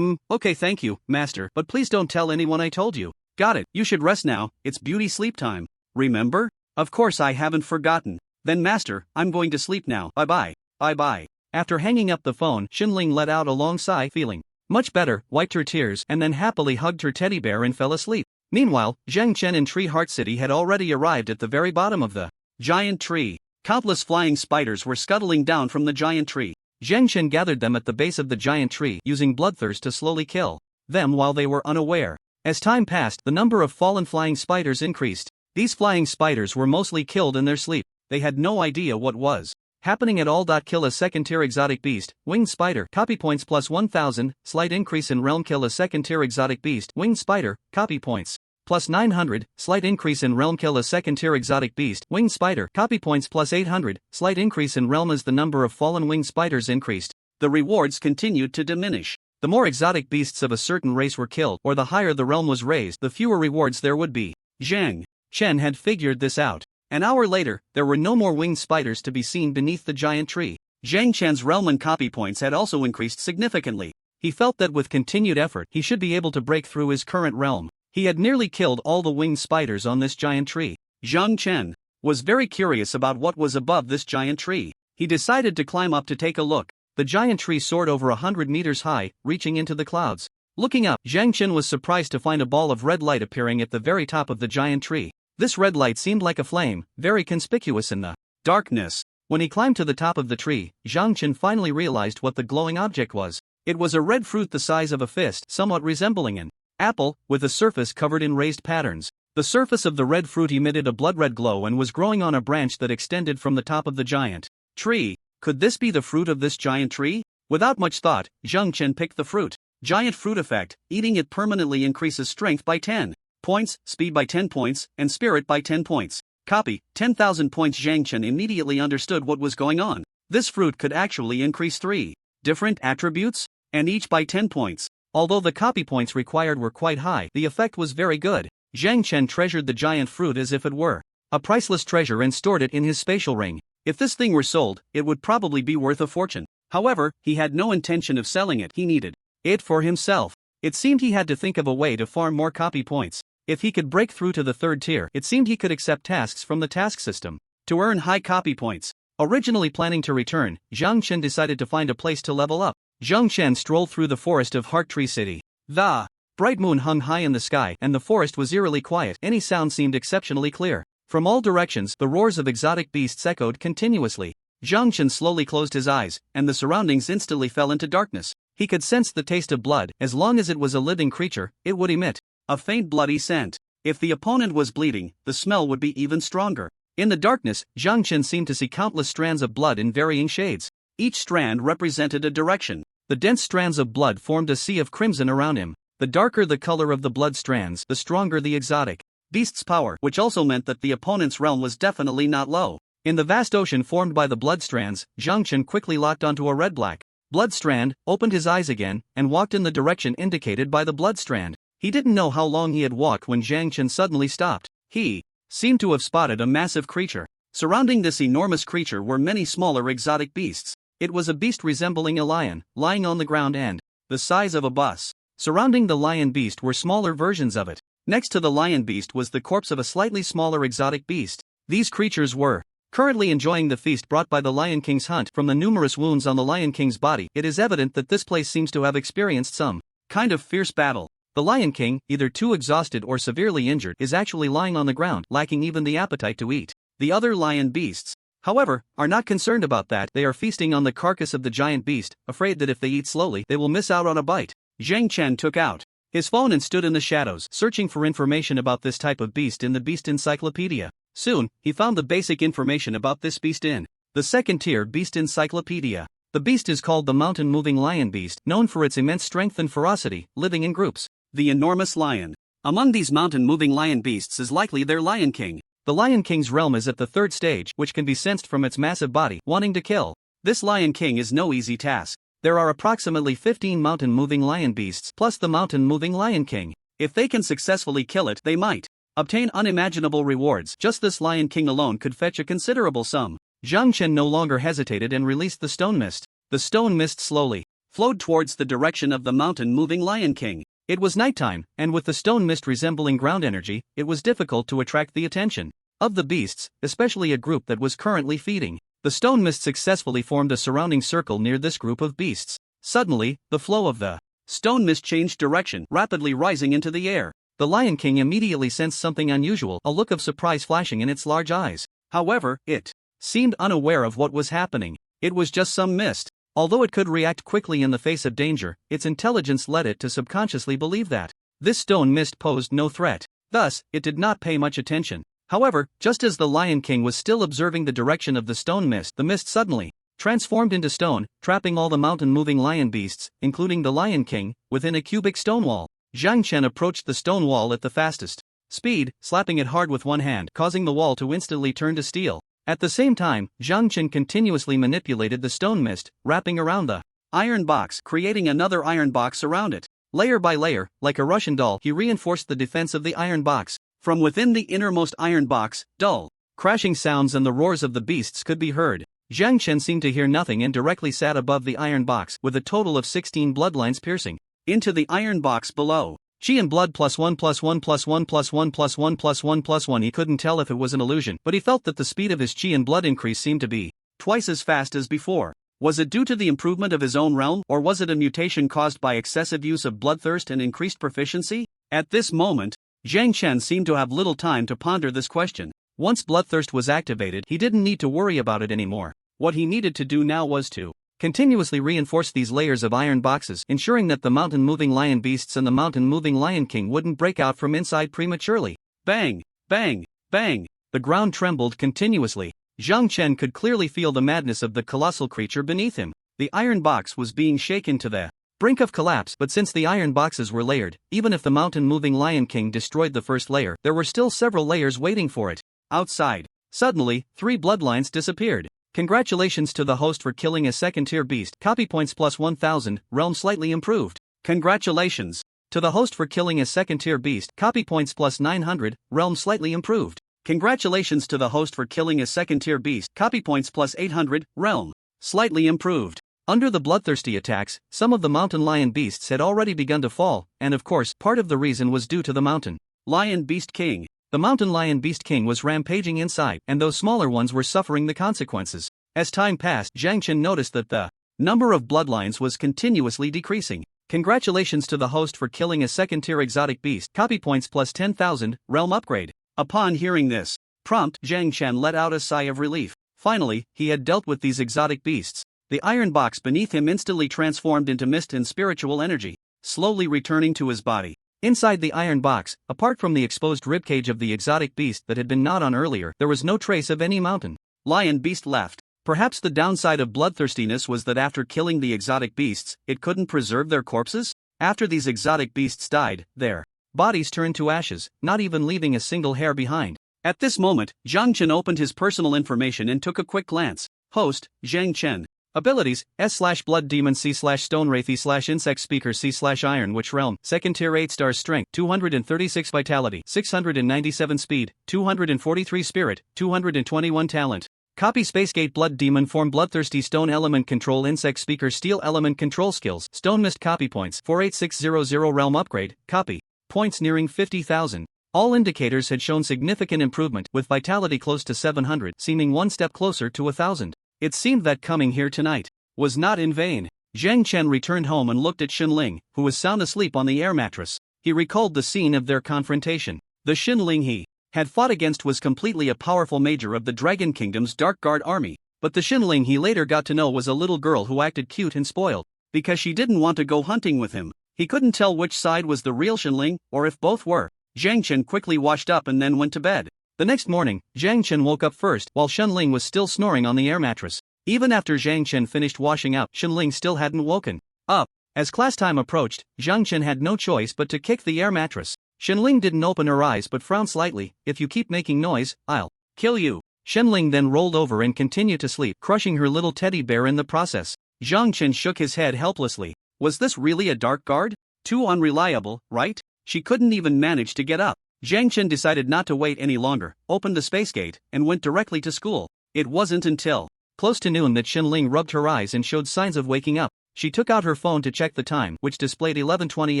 Okay, thank you, Master, but please don't tell anyone I told you." "Got it, you should rest now, it's beauty sleep time. Remember?" "Of course I haven't forgotten. Then Master, I'm going to sleep now, bye-bye." "Bye-bye." After hanging up the phone, Ling let out a long sigh, feeling much better, wiped her tears, and then happily hugged her teddy bear and fell asleep. Meanwhile, Zhang Chen in Tree Heart City had already arrived at the very bottom of the giant tree. Countless flying spiders were scuttling down from the giant tree. Zhang Chen gathered them at the base of the giant tree, using bloodthirst to slowly kill them while they were unaware. As time passed, the number of fallen flying spiders increased. These flying spiders were mostly killed in their sleep. They had no idea what was happening at all. Kill a second-tier exotic beast, winged spider, copy points plus 1000, slight increase in realm. Kill a second-tier exotic beast, winged spider, copy points plus 900, slight increase in realm. Kill a second-tier exotic beast, winged spider, copy points plus 800, slight increase in realm. As the number of fallen winged spiders increased, the rewards continued to diminish. The more exotic beasts of a certain race were killed, or the higher the realm was raised, the fewer rewards there would be. Zhang Chen had figured this out. An hour later, there were no more winged spiders to be seen beneath the giant tree. Zhang Chen's realm and copy points had also increased significantly. He felt that with continued effort, he should be able to break through his current realm. He had nearly killed all the winged spiders on this giant tree. Zhang Chen was very curious about what was above this giant tree. He decided to climb up to take a look. The giant tree soared over 100 meters high, reaching into the clouds. Looking up, Zhang Chen was surprised to find a ball of red light appearing at the very top of the giant tree. This red light seemed like a flame, very conspicuous in the darkness. When he climbed to the top of the tree, Zhang Chen finally realized what the glowing object was. It was a red fruit the size of a fist, somewhat resembling an apple, with a surface covered in raised patterns. The surface of the red fruit emitted a blood-red glow and was growing on a branch that extended from the top of the giant tree. Could this be the fruit of this giant tree? Without much thought, Zhang Chen picked the fruit. Giant fruit effect, eating it permanently increases strength by 10 points, speed by 10 points, and spirit by 10 points. Copy, 10,000 points. Zhang Chen immediately understood what was going on. This fruit could actually increase 3 different attributes, and each by 10 points. Although the copy points required were quite high, the effect was very good. Zhang Chen treasured the giant fruit as if it were a priceless treasure and stored it in his spatial ring. If this thing were sold, it would probably be worth a fortune. However, he had no intention of selling it. He needed it for himself. It seemed he had to think of a way to farm more copy points. If he could break through to the third tier, it seemed he could accept tasks from the task system to earn high copy points. Originally planning to return, Zhang Chen decided to find a place to level up. Zhang Chen strolled through the forest of Heart Tree City. The bright moon hung high in the sky, and the forest was eerily quiet. Any sound seemed exceptionally clear. From all directions, the roars of exotic beasts echoed continuously. Zhang Chen slowly closed his eyes, and the surroundings instantly fell into darkness. He could sense the taste of blood. As long as it was a living creature, it would emit a faint bloody scent. If the opponent was bleeding, the smell would be even stronger. In the darkness, Zhang Chen seemed to see countless strands of blood in varying shades. Each strand represented a direction. The dense strands of blood formed a sea of crimson around him. The darker the color of the blood strands, the stronger the exotic beast's power, which also meant that the opponent's realm was definitely not low. In the vast ocean formed by the blood strands, Zhang Chen quickly locked onto a red-black blood strand, opened his eyes again, and walked in the direction indicated by the blood strand. He didn't know how long he had walked when Zhang Chen suddenly stopped. He seemed to have spotted a massive creature. Surrounding this enormous creature were many smaller exotic beasts. It was a beast resembling a lion, lying on the ground and the size of a bus. Surrounding the lion beast were smaller versions of it. Next to the lion beast was the corpse of a slightly smaller exotic beast. These creatures were currently enjoying the feast brought by the Lion King's hunt. From the numerous wounds on the Lion King's body, it is evident that this place seems to have experienced some kind of fierce battle. The Lion King, either too exhausted or severely injured, is actually lying on the ground, lacking even the appetite to eat. The other lion beasts, however, are not concerned about that. They are feasting on the carcass of the giant beast, afraid that if they eat slowly, they will miss out on a bite. Zhang Chen took out his phone and stood in the shadows, searching for information about this type of beast in the Beast Encyclopedia. Soon, he found the basic information about this beast in The second-tier beast encyclopedia. The beast is called the mountain-moving lion beast, known for its immense strength and ferocity, living in groups. The enormous lion. Among these mountain-moving lion beasts is likely their Lion King. The Lion King's realm is at the third stage, which can be sensed from its massive body, wanting to kill. This Lion King is no easy task. There are approximately 15 mountain-moving lion beasts, plus the mountain-moving Lion King. If they can successfully kill it, they might obtain unimaginable rewards. Just this Lion King alone could fetch a considerable sum. Zhang Chen no longer hesitated and released the stone mist. The stone mist slowly flowed towards the direction of the mountain-moving Lion King. It was nighttime, and with the stone mist resembling ground energy, it was difficult to attract the attention of the beasts, especially a group that was currently feeding. The stone mist successfully formed a surrounding circle near this group of beasts. Suddenly, the flow of the stone mist changed direction, rapidly rising into the air. The Lion King immediately sensed something unusual, a look of surprise flashing in its large eyes. However, it seemed unaware of what was happening. It was just some mist. Although it could react quickly in the face of danger, its intelligence led it to subconsciously believe that this stone mist posed no threat. Thus, it did not pay much attention. However, just as the Lion King was still observing the direction of the stone mist, the mist suddenly transformed into stone, trapping all the mountain-moving lion beasts, including the Lion King, within a cubic stone wall. Zhang Chen approached the stone wall at the fastest speed, slapping it hard with one hand, causing the wall to instantly turn to steel. At the same time, Zhang Chen continuously manipulated the stone mist, wrapping around the iron box, creating another iron box around it. Layer by layer, like a Russian doll, he reinforced the defense of the iron box. From within the innermost iron box, dull, crashing sounds and the roars of the beasts could be heard. Zhang Chen seemed to hear nothing and directly sat above the iron box, with a total of 16 bloodlines piercing into the iron box below. Chi and blood +1 +1 +1 +1 +1 +1 +1. He couldn't tell if it was an illusion, but he felt that the speed of his chi and blood increase seemed to be twice as fast as before. Was it due to the improvement of his own realm, or was it a mutation caused by excessive use of bloodthirst and increased proficiency? At this moment, Zhang Chen seemed to have little time to ponder this question. Once bloodthirst was activated, he didn't need to worry about it anymore. What he needed to do now was to continuously reinforce these layers of iron boxes, ensuring that the mountain-moving lion beasts and the mountain-moving Lion King wouldn't break out from inside prematurely. Bang! Bang! Bang! The ground trembled continuously. Zhang Chen could clearly feel the madness of the colossal creature beneath him. The iron box was being shaken to the brink of collapse, but since the iron boxes were layered, even if the mountain-moving Lion King destroyed the first layer, there were still several layers waiting for it. Outside, suddenly, 3 bloodlines disappeared. Congratulations to the host for killing a second-tier beast. Copy points +1000, realm slightly improved. Congratulations to the host for killing a second-tier beast. Copy points +900, realm slightly improved. Congratulations to the host for killing a second-tier beast. Copy points +800, realm slightly improved. Under the bloodthirsty attacks, some of the mountain lion beasts had already begun to fall, and of course, part of the reason was due to the mountain lion beast king. The mountain lion beast king was rampaging inside, and those smaller ones were suffering the consequences. As time passed, Zhang Chen noticed that the number of bloodlines was continuously decreasing. Congratulations to the host for killing a second-tier exotic beast. Copy points +10,000, realm upgrade. Upon hearing this prompt, Zhang Chen let out a sigh of relief. Finally, he had dealt with these exotic beasts. The iron box beneath him instantly transformed into mist and spiritual energy, slowly returning to his body. Inside the iron box, apart from the exposed ribcage of the exotic beast that had been gnawed on earlier, there was no trace of any mountain lion beast left. Perhaps the downside of bloodthirstiness was that after killing the exotic beasts, it couldn't preserve their corpses? After these exotic beasts died, their bodies turned to ashes, not even leaving a single hair behind. At this moment, Zhang Chen opened his personal information and took a quick glance. Host, Zhang Chen. Abilities, S/Blood Demon C/Stone Wraithy /Insect Speaker C/Iron Witch Realm, second tier 8-star strength, 236 vitality, 697 speed, 243 spirit, 221 talent. Copy Spacegate Blood Demon Form Bloodthirsty Stone Element Control Insect Speaker Steel Element Control Skills Stone Mist Copy Points 48600 Realm Upgrade, Copy. Points nearing 50,000. All indicators had shown significant improvement, with vitality close to 700, seeming one step closer to 1,000. It seemed that coming here tonight was not in vain. Zhang Chen returned home and looked at Xinling, who was sound asleep on the air mattress. He recalled the scene of their confrontation. The Xinling he had fought against was completely a powerful major of the Dragon Kingdom's Dark Guard army, but the Xinling he later got to know was a little girl who acted cute and spoiled, because she didn't want to go hunting with him. He couldn't tell which side was the real Xinling, or if both were. Zhang Chen quickly washed up and then went to bed. The next morning, Zhang Chen woke up first while Shenling was still snoring on the air mattress. Even after Zhang Chen finished washing up, Shenling still hadn't woken up. As class time approached, Zhang Chen had no choice but to kick the air mattress. Shenling didn't open her eyes but frowned slightly. "If you keep making noise, I'll kill you." Shenling then rolled over and continued to sleep, crushing her little teddy bear in the process. Zhang Chen shook his head helplessly. Was this really a dark guard? Too unreliable, right? She couldn't even manage to get up. Zhang Chen decided not to wait any longer, opened the space gate, and went directly to school. It wasn't until close to noon that Shenling rubbed her eyes and showed signs of waking up. She took out her phone to check the time, which displayed 11:20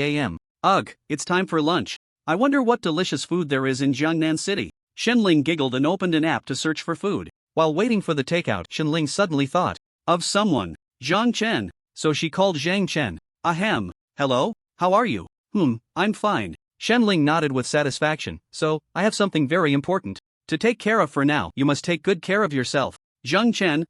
a.m. Ugh, it's time for lunch. I wonder what delicious food there is in Jiangnan City. Shenling giggled and opened an app to search for food. While waiting for the takeout, Shenling suddenly thought of someone. Zhang Chen. So she called Zhang Chen. Ahem. Hello? How are you? I'm fine. Shenling nodded with satisfaction. So, I have something very important to take care of for now. You must take good care of yourself. Zhang Chen.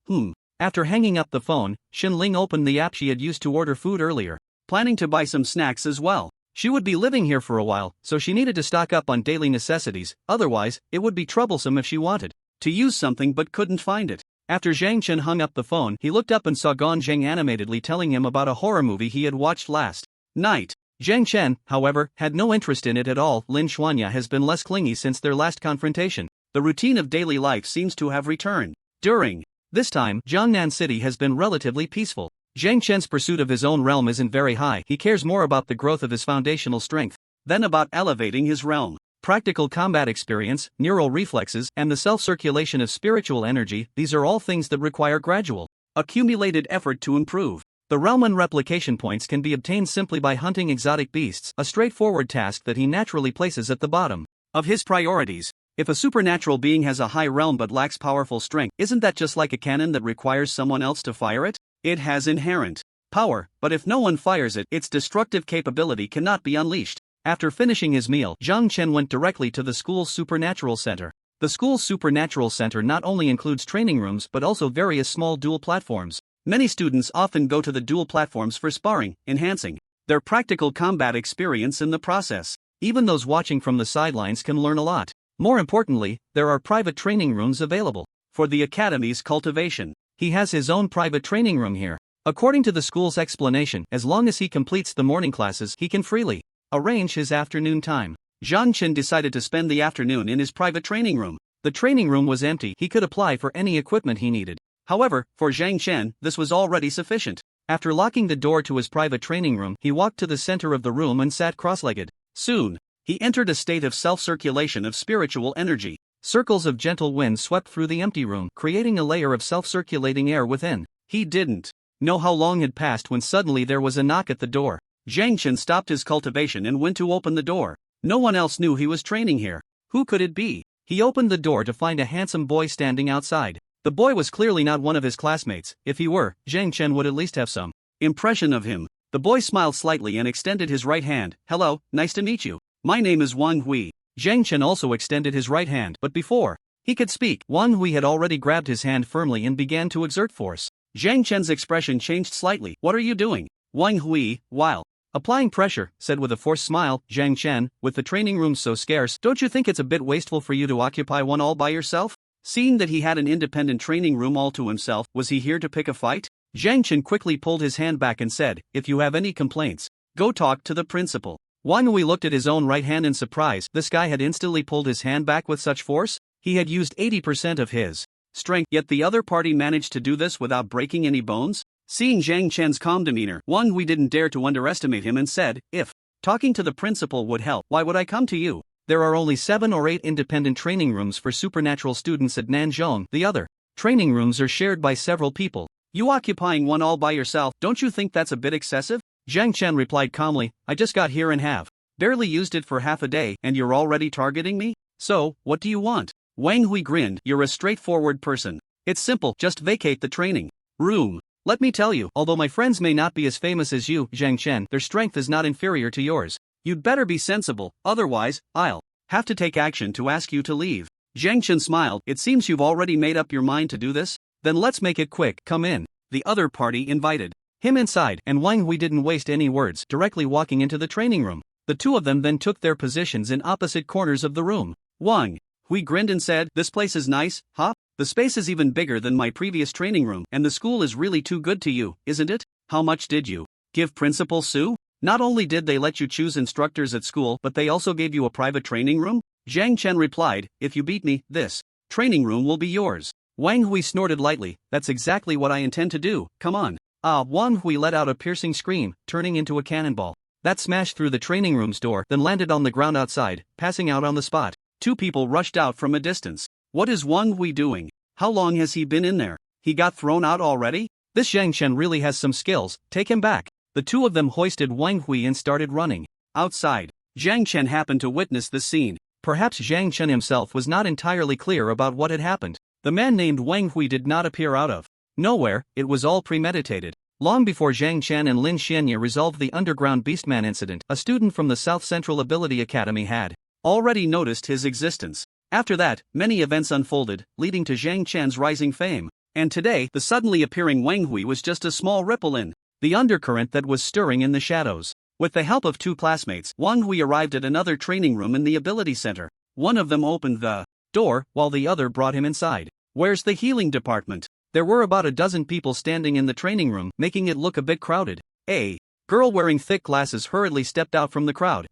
After hanging up the phone, Shenling opened the app she had used to order food earlier, planning to buy some snacks as well. She would be living here for a while, so she needed to stock up on daily necessities, otherwise, it would be troublesome if she wanted to use something but couldn't find it. After Zhang Chen hung up the phone, he looked up and saw Gong Zheng animatedly telling him about a horror movie he had watched last night. Zhang Chen, however, had no interest in it at all. Lin Xuanya has been less clingy since their last confrontation. The routine of daily life seems to have returned. During this time, Jiangnan City has been relatively peaceful. Zhang Chen's pursuit of his own realm isn't very high. He cares more about the growth of his foundational strength than about elevating his realm. Practical combat experience, neural reflexes, and the self-circulation of spiritual energy, these are all things that require gradual, accumulated effort to improve. The realm and replication points can be obtained simply by hunting exotic beasts, a straightforward task that he naturally places at the bottom of his priorities. If a supernatural being has a high realm but lacks powerful strength, isn't that just like a cannon that requires someone else to fire it? It has inherent power, but if no one fires it, its destructive capability cannot be unleashed. After finishing his meal, Zhang Chen went directly to the school's supernatural center. The school's supernatural center not only includes training rooms but also various small dual platforms. Many students often go to the dual platforms for sparring, enhancing their practical combat experience in the process. Even those watching from the sidelines can learn a lot. More importantly, there are private training rooms available for the academy's cultivation. He has his own private training room here. According to the school's explanation, as long as he completes the morning classes, he can freely arrange his afternoon time. Zhang Chen decided to spend the afternoon in his private training room. The training room was empty. He could apply for any equipment he needed. However, for Zhang Chen, this was already sufficient. After locking the door to his private training room, he walked to the center of the room and sat cross-legged. Soon, he entered a state of self-circulation of spiritual energy. Circles of gentle wind swept through the empty room, creating a layer of self-circulating air within. He didn't know how long had passed when suddenly there was a knock at the door. Zhang Chen stopped his cultivation and went to open the door. No one else knew he was training here. Who could it be? He opened the door to find a handsome boy standing outside. The boy was clearly not one of his classmates. If he were, Zhang Chen would at least have some impression of him. The boy smiled slightly and extended his right hand. "Hello, nice to meet you. My name is Wang Hui." Zhang Chen also extended his right hand, but before he could speak, Wang Hui had already grabbed his hand firmly and began to exert force. Zhang Chen's expression changed slightly. "What are you doing?" Wang Hui, while applying pressure, said with a forced smile. "Zhang Chen, with the training rooms so scarce, don't you think it's a bit wasteful for you to occupy one all by yourself?" Seeing that he had an independent training room all to himself, was he here to pick a fight? Zhang Chen quickly pulled his hand back and said, "If you have any complaints, go talk to the principal." Wang Hui looked at his own right hand in surprise. This guy had instantly pulled his hand back with such force? He had used 80% of his strength, yet the other party managed to do this without breaking any bones? Seeing Zhang Chen's calm demeanor, Wang Hui didn't dare to underestimate him and said, "If talking to the principal would help, why would I come to you? There are only 7 or 8 independent training rooms for supernatural students at Nanzhong. The other training rooms are shared by several people. You occupying one all by yourself, don't you think that's a bit excessive?" Zhang Chen replied calmly, "I just got here and have barely used it for half a day, and you're already targeting me? So, what do you want?" Wang Hui grinned. "You're a straightforward person. It's simple, just vacate the training room. Let me tell you, although my friends may not be as famous as you, Zhang Chen, their strength is not inferior to yours. You'd better be sensible, otherwise, I'll have to take action to ask you to leave." Zhang Chen smiled. "It seems you've already made up your mind to do this? Then let's make it quick. Come in." The other party invited him inside, and Wang Hui didn't waste any words, directly walking into the training room. The two of them then took their positions in opposite corners of the room. "Wang, Hui grinned and said, "This place is nice, huh? The space is even bigger than my previous training room, and the school is really too good to you, isn't it? How much did you give Principal Su? Not only did they let you choose instructors at school, but they also gave you a private training room?" Zhang Chen replied, "If you beat me, this training room will be yours." Wang Hui snorted lightly, "That's exactly what I intend to do, come on." Wang Hui let out a piercing scream, turning into a cannonball. That smashed through the training room's door, then landed on the ground outside, passing out on the spot. Two people rushed out from a distance. What is Wang Hui doing? How long has he been in there? He got thrown out already? This Zhang Chen really has some skills, take him back. The two of them hoisted Wang Hui and started running. Outside, Zhang Chen happened to witness the scene. Perhaps Zhang Chen himself was not entirely clear about what had happened. The man named Wang Hui did not appear out of nowhere, it was all premeditated. Long before Zhang Chen and Lin Xianye resolved the underground Beastman incident, a student from the South Central Ability Academy had already noticed his existence. After that, many events unfolded, leading to Zhang Chen's rising fame. And today, the suddenly appearing Wang Hui was just a small ripple in the undercurrent that was stirring in the shadows. With the help of two classmates, Wang Hui arrived at another training room in the Ability Center. One of them opened the door, while the other brought him inside. "Where's the healing department?" There were about a dozen people standing in the training room, making it look a bit crowded. A girl wearing thick glasses hurriedly stepped out from the crowd.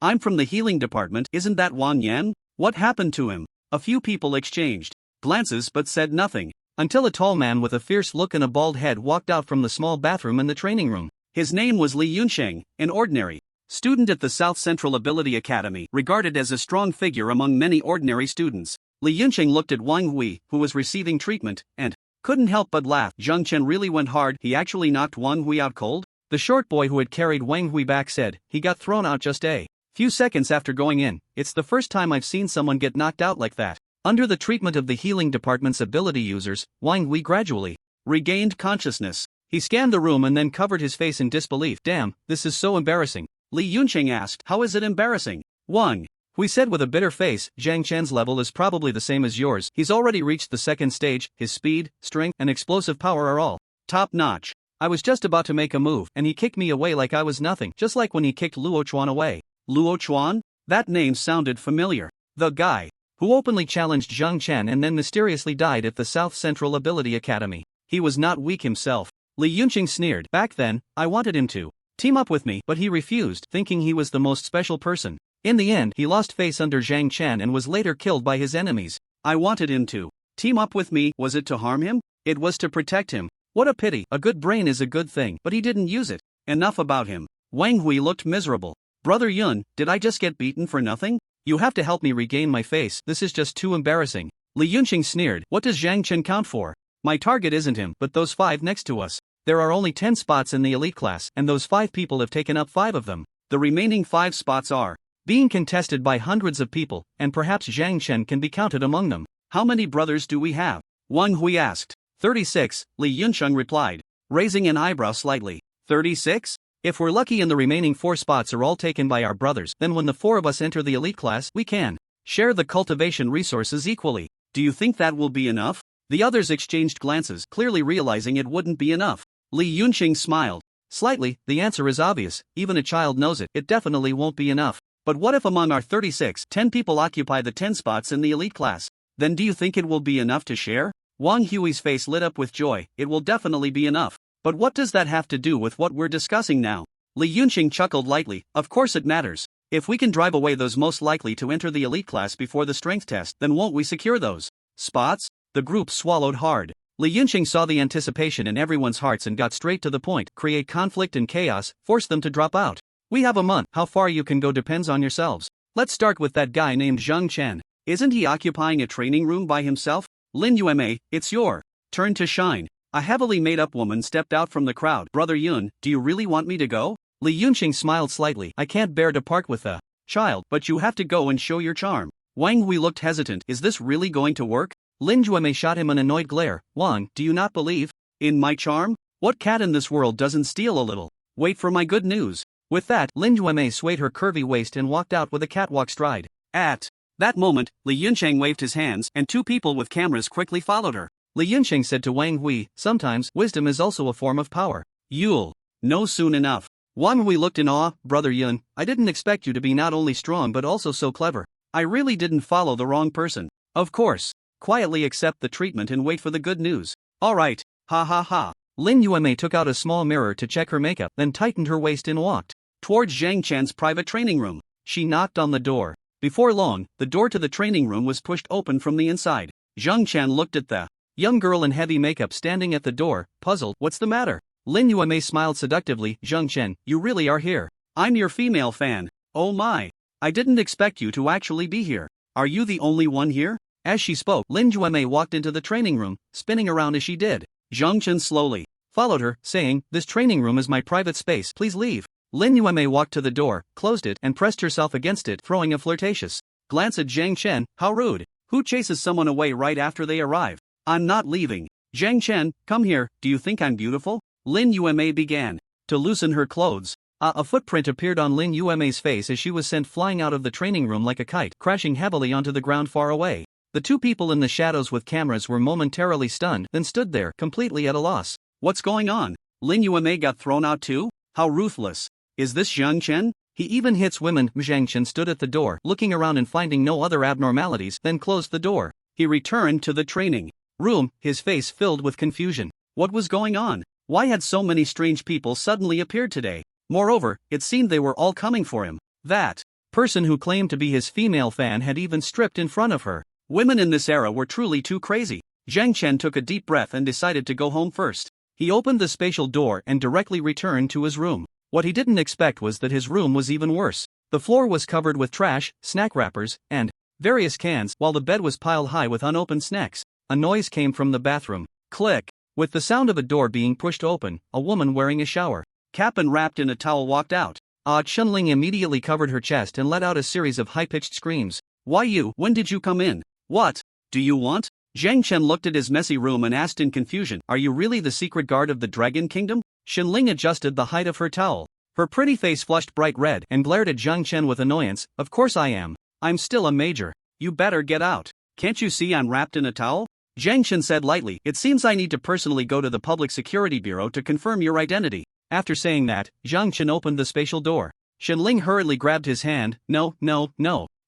I'm from the healing department, isn't that Wang Yan? What happened to him?" A few people exchanged glances but said nothing, until a tall man with a fierce look and a bald head walked out from the small bathroom in the training room. His name was Li Yunsheng, an ordinary student at the South Central Ability Academy, regarded as a strong figure among many ordinary students. Li Yunsheng looked at Wang Hui, who was receiving treatment, and couldn't help but laugh. Zhang Chen really went hard, he actually knocked Wang Hui out cold? The short boy who had carried Wang Hui back said, he got thrown out just a few seconds after going in. It's the first time I've seen someone get knocked out like that. Under the treatment of the healing department's ability users, Wang Hui gradually regained consciousness. He scanned the room and then covered his face in disbelief. Damn, this is so embarrassing. Li Yunsheng asked, how is it embarrassing? Wang Hui said with a bitter face, Zhang Chen's level is probably the same as yours. He's already reached the second stage, his speed, strength, and explosive power are all top-notch. I was just about to make a move, and he kicked me away like I was nothing, just like when he kicked Luo Chuan away. Luo Chuan? That name sounded familiar. The guy who openly challenged Zhang Chen and then mysteriously died at the South Central Ability Academy. He was not weak himself. Li Yunqing sneered. Back then, I wanted him to team up with me, but he refused, thinking he was the most special person. In the end, he lost face under Zhang Chen and was later killed by his enemies. I wanted him to team up with me. Was it to harm him? It was to protect him. What a pity. A good brain is a good thing, but he didn't use it. Enough about him. Wang Hui looked miserable. Brother Yun, did I just get beaten for nothing? You have to help me regain my face. This is just too embarrassing. Li Yunqing sneered. What does Zhang Chen count for? My target isn't him, but those 5 next to us. There are only 10 spots in the elite class, and those 5 people have taken up 5 of them. The remaining 5 spots are being contested by hundreds of people, and perhaps Zhang Chen can be counted among them. How many brothers do we have? Wang Hui asked. 36, Li Yunsheng replied, raising an eyebrow slightly. 36? If we're lucky and the remaining 4 spots are all taken by our brothers, then when the 4 of us enter the elite class, we can share the cultivation resources equally. Do you think that will be enough? The others exchanged glances, clearly realizing it wouldn't be enough. Li Yunqing smiled. Slightly, the answer is obvious, even a child knows it. It definitely won't be enough. But what if among our 36, 10 people occupy the 10 spots in the elite class? Then do you think it will be enough to share? Wang Hui's face lit up with joy. It will definitely be enough. But what does that have to do with what we're discussing now? Li Yunqing chuckled lightly. Of course it matters. If we can drive away those most likely to enter the elite class before the strength test, then won't we secure those spots? The group swallowed hard. Li Yunqing saw the anticipation in everyone's hearts and got straight to the point. Create conflict and chaos, force them to drop out. We have a month. How far you can go depends on yourselves. Let's start with that guy named Zhang Chen. Isn't he occupying a training room by himself? Lin Yueme, it's your turn to shine. A heavily made-up woman stepped out from the crowd. Brother Yun, do you really want me to go? Li Yunqing smiled slightly. I can't bear to part with a child, but you have to go and show your charm. Wang Hui looked hesitant. Is this really going to work? Lin Yueme shot him an annoyed glare. Wang, do you not believe in my charm? What cat in this world doesn't steal a little? Wait for my good news. With that, Lin Yueme swayed her curvy waist and walked out with a catwalk stride. At that moment, Li Yunsheng waved his hands, and 2 people with cameras quickly followed her. Li Yunsheng said to Wang Hui, sometimes, wisdom is also a form of power. You'll know soon enough. Wang Hui looked in awe. Brother Yun, I didn't expect you to be not only strong but also so clever. I really didn't follow the wrong person. Of course. Quietly accept the treatment and wait for the good news. Alright, ha ha ha. Lin Yueme took out a small mirror to check her makeup, then tightened her waist and walked towards Zhang Chan's private training room. She knocked on the door. Before long, the door to the training room was pushed open from the inside. Zhang Chan looked at the young girl in heavy makeup standing at the door, puzzled. What's the matter? Lin Yueme smiled seductively. Zhang Chen, you really are here. I'm your female fan. Oh my. I didn't expect you to actually be here. Are you the only one here? As she spoke, Lin Yueme walked into the training room, spinning around as she did. Zhang Chen slowly followed her, saying, this training room is my private space, please leave. Lin Yueme walked to the door, closed it, and pressed herself against it, throwing a flirtatious glance at Zhang Chen. How rude. Who chases someone away right after they arrive? I'm not leaving. Zhang Chen, come here, do you think I'm beautiful? Lin Yueme began to loosen her clothes. A footprint appeared on Lin Yueme's face as she was sent flying out of the training room like a kite, crashing heavily onto the ground far away. The two people in the shadows with cameras were momentarily stunned, then stood there, completely at a loss. What's going on? Lin Yueme got thrown out too? How ruthless. Is this Zhang Chen? He even hits women. Zhang Chen stood at the door, looking around and finding no other abnormalities, then closed the door. He returned to the training room, his face filled with confusion. What was going on? Why had so many strange people suddenly appeared today? Moreover, it seemed they were all coming for him. That person who claimed to be his female fan had even stripped in front of her. Women in this era were truly too crazy. Zhang Chen took a deep breath and decided to go home first. He opened the spatial door and directly returned to his room. What he didn't expect was that his room was even worse. The floor was covered with trash, snack wrappers, and various cans, while the bed was piled high with unopened snacks. A noise came from the bathroom. Click. With the sound of a door being pushed open, a woman wearing a shower cap and wrapped in a towel walked out. Chunling immediately covered her chest and let out a series of high-pitched screams. Why you? When did you come in? What do you want? Zhang Chen looked at his messy room and asked in confusion, are you really the secret guard of the Dragon Kingdom? Xinling adjusted the height of her towel. Her pretty face flushed bright red and glared at Zhang Chen with annoyance. Of course I am. I'm still a major. You better get out. Can't you see I'm wrapped in a towel? Zhang Chen said lightly, it seems I need to personally go to the Public Security Bureau to confirm your identity. After saying that, Zhang Chen opened the spatial door. Xinling hurriedly grabbed his hand. No.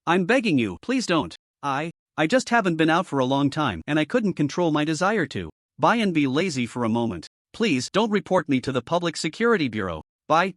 I'm begging you, please don't. I just haven't been out for a long time and I couldn't control my desire to buy and be lazy for a moment. Please don't report me to the Public Security Bureau. Bye,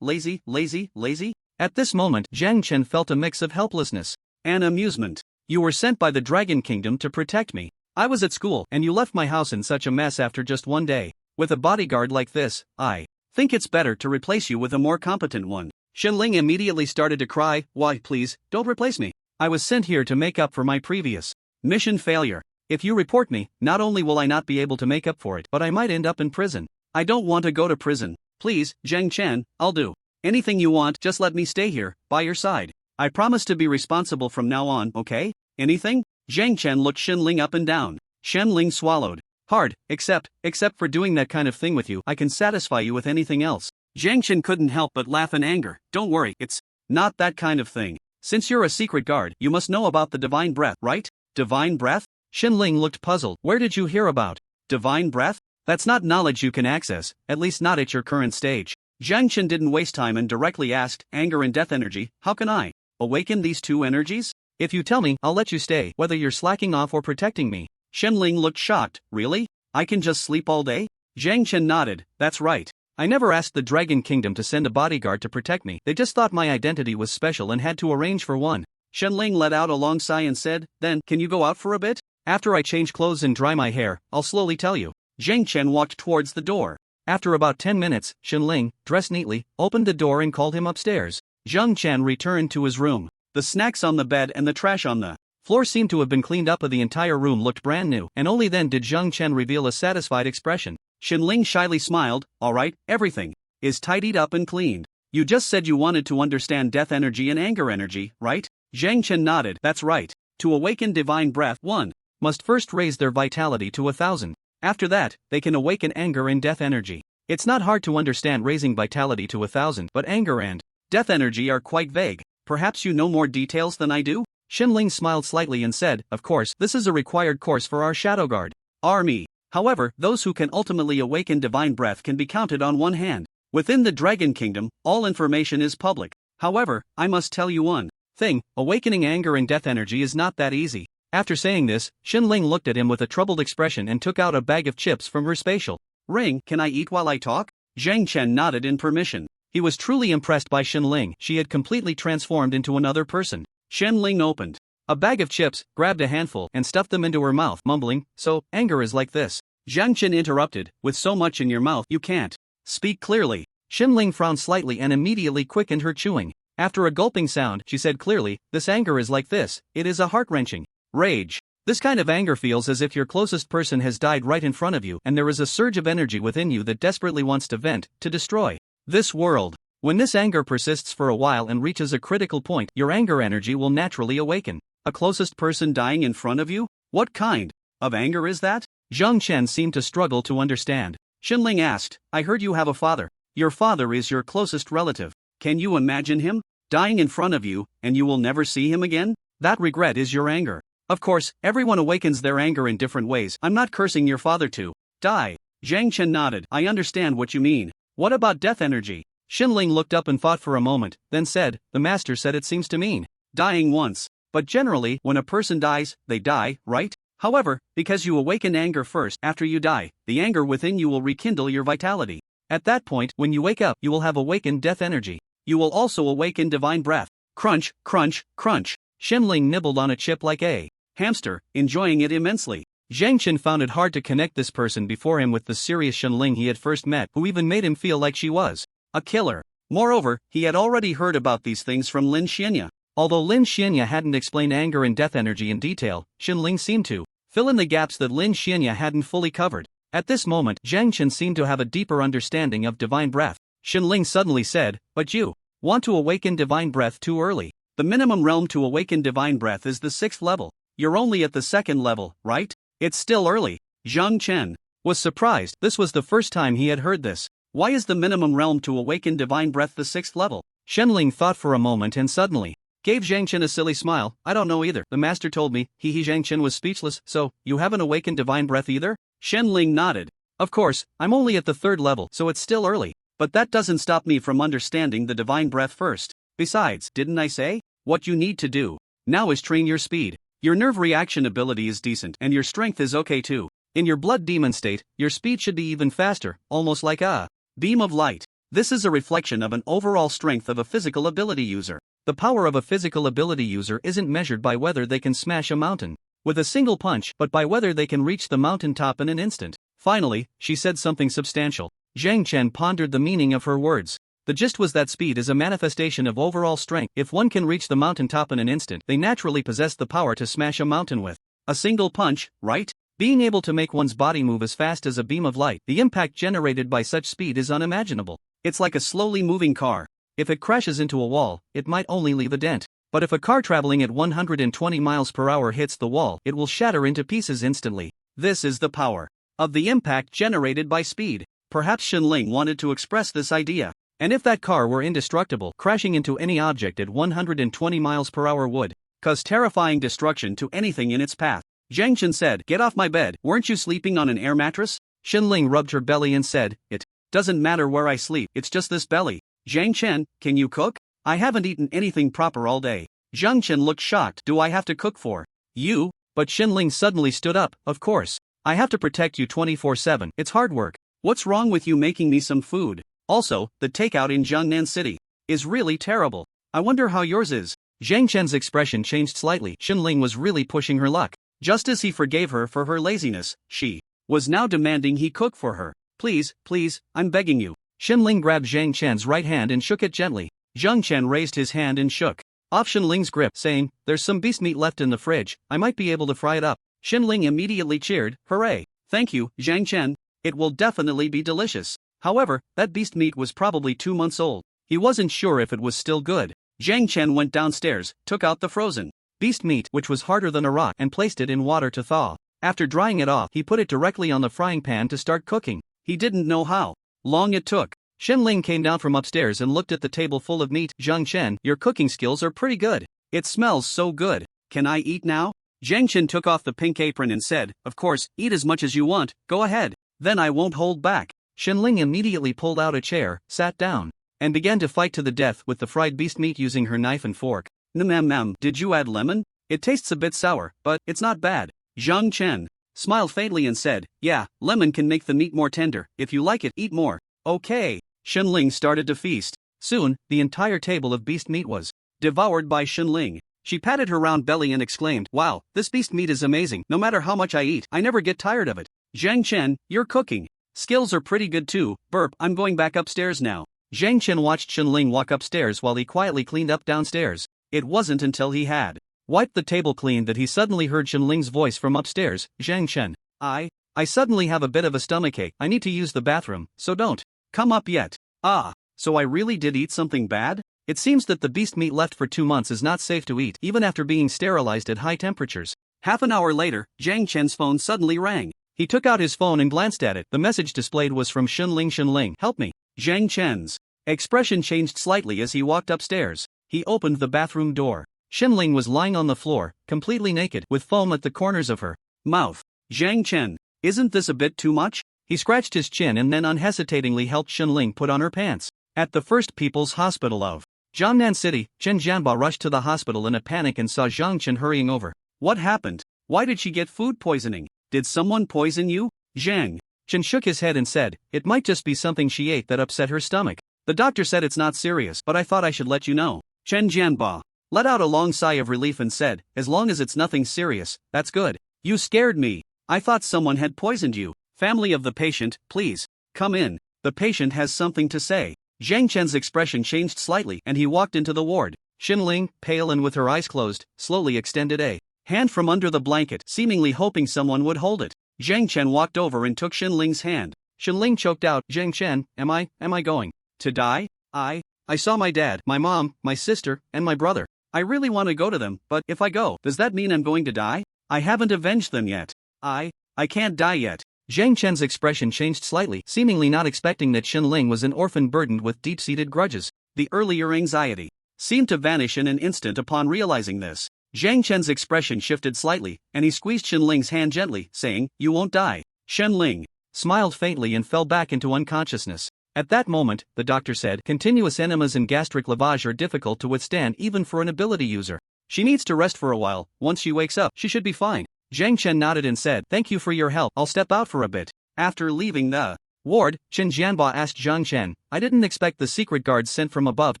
lazy. At this moment, Zhang Chen felt a mix of helplessness and amusement. You were sent by the Dragon Kingdom to protect me. I was at school and you left my house in such a mess after just one day. With a bodyguard like this, I think it's better to replace you with a more competent one. Xinling immediately started to cry. Why, please, don't replace me. I was sent here to make up for my previous mission failure. If you report me, not only will I not be able to make up for it, but I might end up in prison. I don't want to go to prison. Please, Zhang Chen, I'll do anything you want, just let me stay here, by your side. I promise to be responsible from now on, okay? Anything? Zhang Chen looked Xinling up and down. Xinling swallowed hard. Except for doing that kind of thing with you, I can satisfy you with anything else. Zhang Chen couldn't help but laugh in anger. Don't worry, it's not that kind of thing. Since you're a secret guard, you must know about the divine breath, right? Divine breath? Xinling looked puzzled. Where did you hear about divine breath? That's not knowledge you can access, at least not at your current stage. Zhang Chen didn't waste time and directly asked, anger and death energy, how can I awaken these two energies? If you tell me, I'll let you stay, whether you're slacking off or protecting me. Xinling looked shocked. Really? I can just sleep all day? Zhang Chen nodded. That's right. I never asked the Dragon Kingdom to send a bodyguard to protect me. They just thought my identity was special and had to arrange for one. Xinling let out a long sigh and said, then, can you go out for a bit? After I change clothes and dry my hair, I'll slowly tell you. Zhang Chen walked towards the door. After about 10 minutes, Xinling, dressed neatly, opened the door and called him upstairs. Zhang Chen returned to his room. The snacks on the bed and the trash on the floor seemed to have been cleaned up, and the entire room looked brand new, and only then did Zhang Chen reveal a satisfied expression. Xinling shyly smiled. All right, everything is tidied up and cleaned. You just said you wanted to understand death energy and anger energy, right? Zhang Chen nodded. That's right. To awaken divine breath, one must first raise their vitality to 1,000. After that, they can awaken anger and death energy. It's not hard to understand raising vitality to 1,000, but anger and death energy are quite vague. Perhaps you know more details than I do? Xinling smiled slightly and said, of course, this is a required course for our Shadow Guard army. However, those who can ultimately awaken divine breath can be counted on one hand. Within the Dragon Kingdom, all information is public. However, I must tell you one thing, awakening anger and death energy is not that easy. After saying this, Xinling looked at him with a troubled expression and took out a bag of chips from her spatial ring. Can I eat while I talk? Zhang Chen nodded in permission. He was truly impressed by Xinling. She had completely transformed into another person. Xinling opened a bag of chips, grabbed a handful, and stuffed them into her mouth, mumbling, "So, anger is like this." Zhang Chen interrupted, "With so much in your mouth, you can't speak clearly." Xinling frowned slightly and immediately quickened her chewing. After a gulping sound, she said clearly, "This anger is like this, it is a heart-wrenching rage. This kind of anger feels as if your closest person has died right in front of you and there is a surge of energy within you that desperately wants to vent, to destroy this world. When this anger persists for a while and reaches a critical point, your anger energy will naturally awaken." A closest person dying in front of you? What kind of anger is that? Zhang Chen seemed to struggle to understand. Xinling asked, "I heard you have a father. Your father is your closest relative. Can you imagine him dying in front of you, and you will never see him again? That regret is your anger." Of course, everyone awakens their anger in different ways. I'm not cursing your father to die. Zhang Chen nodded. I understand what you mean. What about death energy? Xinling looked up and thought for a moment, then said, "The master said it seems to mean dying once. But generally, when a person dies, they die, right? However, because you awaken anger first after you die, the anger within you will rekindle your vitality. At that point, when you wake up, you will have awakened death energy. You will also awaken divine breath." Crunch, crunch, crunch. Xinling nibbled on a chip like a hamster, enjoying it immensely. Zhang Chen found it hard to connect this person before him with the serious Xinling he had first met, who even made him feel like she was a killer. Moreover, he had already heard about these things from Lin Xianya. Although Lin Xianya hadn't explained anger and death energy in detail, Xinling seemed to fill in the gaps that Lin Xianya hadn't fully covered. At this moment, Zhang Chen seemed to have a deeper understanding of divine breath. Xinling suddenly said, "But you want to awaken divine breath too early. The minimum realm to awaken divine breath is the 6th level. You're only at the 2nd level, right? It's still early." Zhang Chen was surprised. This was the first time he had heard this. Why is the minimum realm to awaken divine breath the 6th level? Xinling thought for a moment and suddenly gave Zhang Chen a silly smile. "I don't know either. The master told me." Zhang Chen was speechless. "So, you haven't awakened divine breath either?" Xinling nodded. "Of course, I'm only at the 3rd level, so it's still early. But that doesn't stop me from understanding the divine breath first. Besides, didn't I say? What you need to do now is train your speed. Your nerve reaction ability is decent and your strength is okay too. In your blood demon state, your speed should be even faster, almost like a beam of light. This is a reflection of an overall strength of a physical ability user. The power of a physical ability user isn't measured by whether they can smash a mountain with a single punch, but by whether they can reach the mountaintop in an instant." Finally, she said something substantial. Zhang Chen pondered the meaning of her words. The gist was that speed is a manifestation of overall strength. If one can reach the mountaintop in an instant, they naturally possess the power to smash a mountain with a single punch, right? Being able to make one's body move as fast as a beam of light, the impact generated by such speed is unimaginable. It's like a slowly moving car. If it crashes into a wall, it might only leave a dent. But if a car traveling at 120 miles per hour hits the wall, it will shatter into pieces instantly. This is the power of the impact generated by speed. Perhaps Xinling wanted to express this idea. And if that car were indestructible, crashing into any object at 120 miles per hour would cause terrifying destruction to anything in its path. Zhang Chen said, "Get off my bed. Weren't you sleeping on an air mattress?" Xinling rubbed her belly and said, "It doesn't matter where I sleep, it's just this belly." "Zhang Chen, can you cook? I haven't eaten anything proper all day." Zhang Chen looked shocked. "Do I have to cook for you?" But Xinling suddenly stood up. "Of course. I have to protect you 24/7. It's hard work. What's wrong with you making me some food? Also, the takeout in Jiangnan City is really terrible. I wonder how yours is." Zhang Chen's expression changed slightly. Xinling was really pushing her luck. Just as he forgave her for her laziness, she was now demanding he cook for her. "Please, please, I'm begging you." Xinling grabbed Zhang Chen's right hand and shook it gently. Zhang Chen raised his hand and shook off Xinling's grip, saying, "There's some beast meat left in the fridge, I might be able to fry it up." Xinling immediately cheered, "Hooray! Thank you, Zhang Chen. It will definitely be delicious." However, that beast meat was probably 2 months old. He wasn't sure if it was still good. Zhang Chen went downstairs, took out the frozen beast meat, which was harder than a rock, and placed it in water to thaw. After drying it off, he put it directly on the frying pan to start cooking. He didn't know how long it took. Xinling came down from upstairs and looked at the table full of meat. "Zhang Chen, your cooking skills are pretty good. It smells so good. Can I eat now?" Zhang Chen took off the pink apron and said, "Of course, eat as much as you want, go ahead. Then I won't hold back." Xinling immediately pulled out a chair, sat down, and began to fight to the death with the fried beast meat using her knife and fork. Did you add lemon? It tastes a bit sour, but it's not bad. Zhang Chen smiled faintly and said, yeah, lemon can make the meat more tender. If you like it, eat more. Okay. Shenling started to feast. Soon, the entire table of beast meat was devoured by Shenling. She patted her round belly and exclaimed, wow, this beast meat is amazing. No matter how much I eat, I never get tired of it. Zhang Chen, your cooking skills are pretty good too. Burp, I'm going back upstairs now. Zhang Chen watched Shenling walk upstairs while he quietly cleaned up downstairs. It wasn't until he had wiped the table clean that he suddenly heard Shenling's voice from upstairs. Zhang Chen, I suddenly have a bit of a stomachache. I need to use the bathroom, so don't come up yet. Ah, so I really did eat something bad? It seems that the beast meat left for 2 months is not safe to eat even after being sterilized at high temperatures. Half an hour later, Zhang Chen's phone suddenly rang. He took out his phone and glanced at it. The message displayed was from Shenling, help me. Zhang Chen's expression changed slightly as he walked upstairs. He opened the bathroom door. Shenling was lying on the floor, completely naked, with foam at the corners of her mouth. Zhang Chen, isn't this a bit too much? He scratched his chin and then unhesitatingly helped Shenling put on her pants. At the First People's Hospital of Jiangnan City, Chen Jianba rushed to the hospital in a panic and saw Zhang Chen hurrying over. What happened? Why did she get food poisoning? Did someone poison you? Zhang Chen shook his head and said, it might just be something she ate that upset her stomach. The doctor said it's not serious, but I thought I should let you know. Chen Jianba let out a long sigh of relief and said, as long as it's nothing serious, that's good. You scared me. I thought someone had poisoned you. Family of the patient, please come in. The patient has something to say. Zhang Chen's expression changed slightly and he walked into the ward. Shenling, pale and with her eyes closed, slowly extended a hand from under the blanket, seemingly hoping someone would hold it. Zhang Chen walked over and took Shenling's hand. Shenling choked out, Zhang Chen, am I going to die? I saw my dad, my mom, my sister, and my brother. I really want to go to them, but if I go, does that mean I'm going to die? I haven't avenged them yet. I can't die yet. Zhang Chen's expression changed slightly, seemingly not expecting that Shenling was an orphan burdened with deep-seated grudges. The earlier anxiety seemed to vanish in an instant upon realizing this. Zhang Chen's expression shifted slightly, and he squeezed Shenling's hand gently, saying, you won't die. Shenling smiled faintly and fell back into unconsciousness. At that moment, the doctor said, continuous enemas and gastric lavage are difficult to withstand even for an ability user. She needs to rest for a while. Once she wakes up, she should be fine. Zhang Chen nodded and said, thank you for your help, I'll step out for a bit. After leaving the ward, Chen Jianba asked Zhang Chen, I didn't expect the secret guards sent from above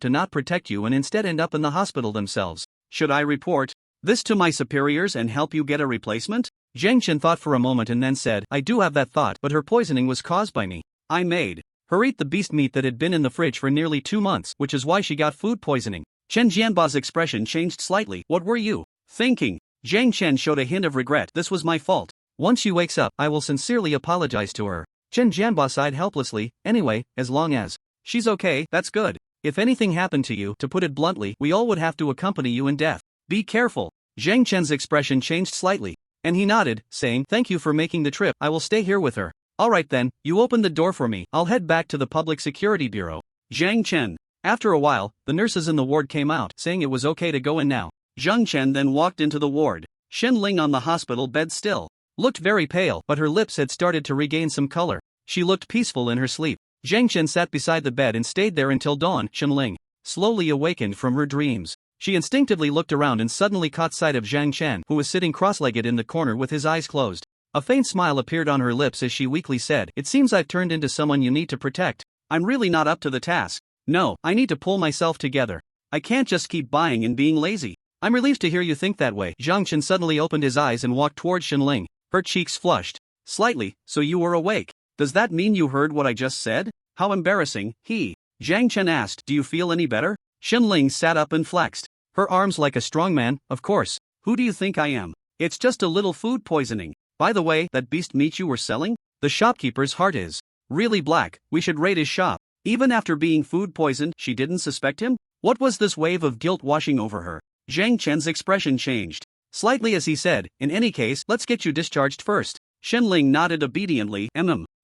to not protect you and instead end up in the hospital themselves. Should I report this to my superiors and help you get a replacement? Zhang Chen thought for a moment and then said, I do have that thought, but her poisoning was caused by me. I made her eat the beast meat that had been in the fridge for nearly 2 months, which is why she got food poisoning. Chen Jianba's expression changed slightly. What were you thinking? Zhang Chen showed a hint of regret. This was my fault. Once she wakes up, I will sincerely apologize to her. Chen Jianba sighed helplessly. Anyway, as long as she's okay, that's good. If anything happened to you, to put it bluntly, we all would have to accompany you in death. Be careful. Zhang Chen's expression changed slightly, and he nodded, saying, thank you for making the trip. I will stay here with her. Alright then, you open the door for me. I'll head back to the Public Security Bureau. Zhang Chen. After a while, the nurses in the ward came out, saying it was okay to go in now. Zhang Chen then walked into the ward. Shenling on the hospital bed still looked very pale, but her lips had started to regain some color. She looked peaceful in her sleep. Zhang Chen sat beside the bed and stayed there until dawn. Shenling slowly awakened from her dreams. She instinctively looked around and suddenly caught sight of Zhang Chen, who was sitting cross-legged in the corner with his eyes closed. A faint smile appeared on her lips as she weakly said, it seems I've turned into someone you need to protect. I'm really not up to the task. No, I need to pull myself together. I can't just keep buying and being lazy. I'm relieved to hear you think that way. Zhang Chen suddenly opened his eyes and walked towards Shenling. Her cheeks flushed slightly. So you were awake. Does that mean you heard what I just said? How embarrassing. Zhang Chen asked, do you feel any better? Shenling sat up and flexed her arms like a strong man. Of course. Who do you think I am? It's just a little food poisoning. By the way, that beast meat you were selling? The shopkeeper's heart is really black. We should raid his shop. Even after being food poisoned, she didn't suspect him? What was this wave of guilt washing over her? Zhang Chen's expression changed slightly as he said, in any case, let's get you discharged first. Shenling nodded obediently.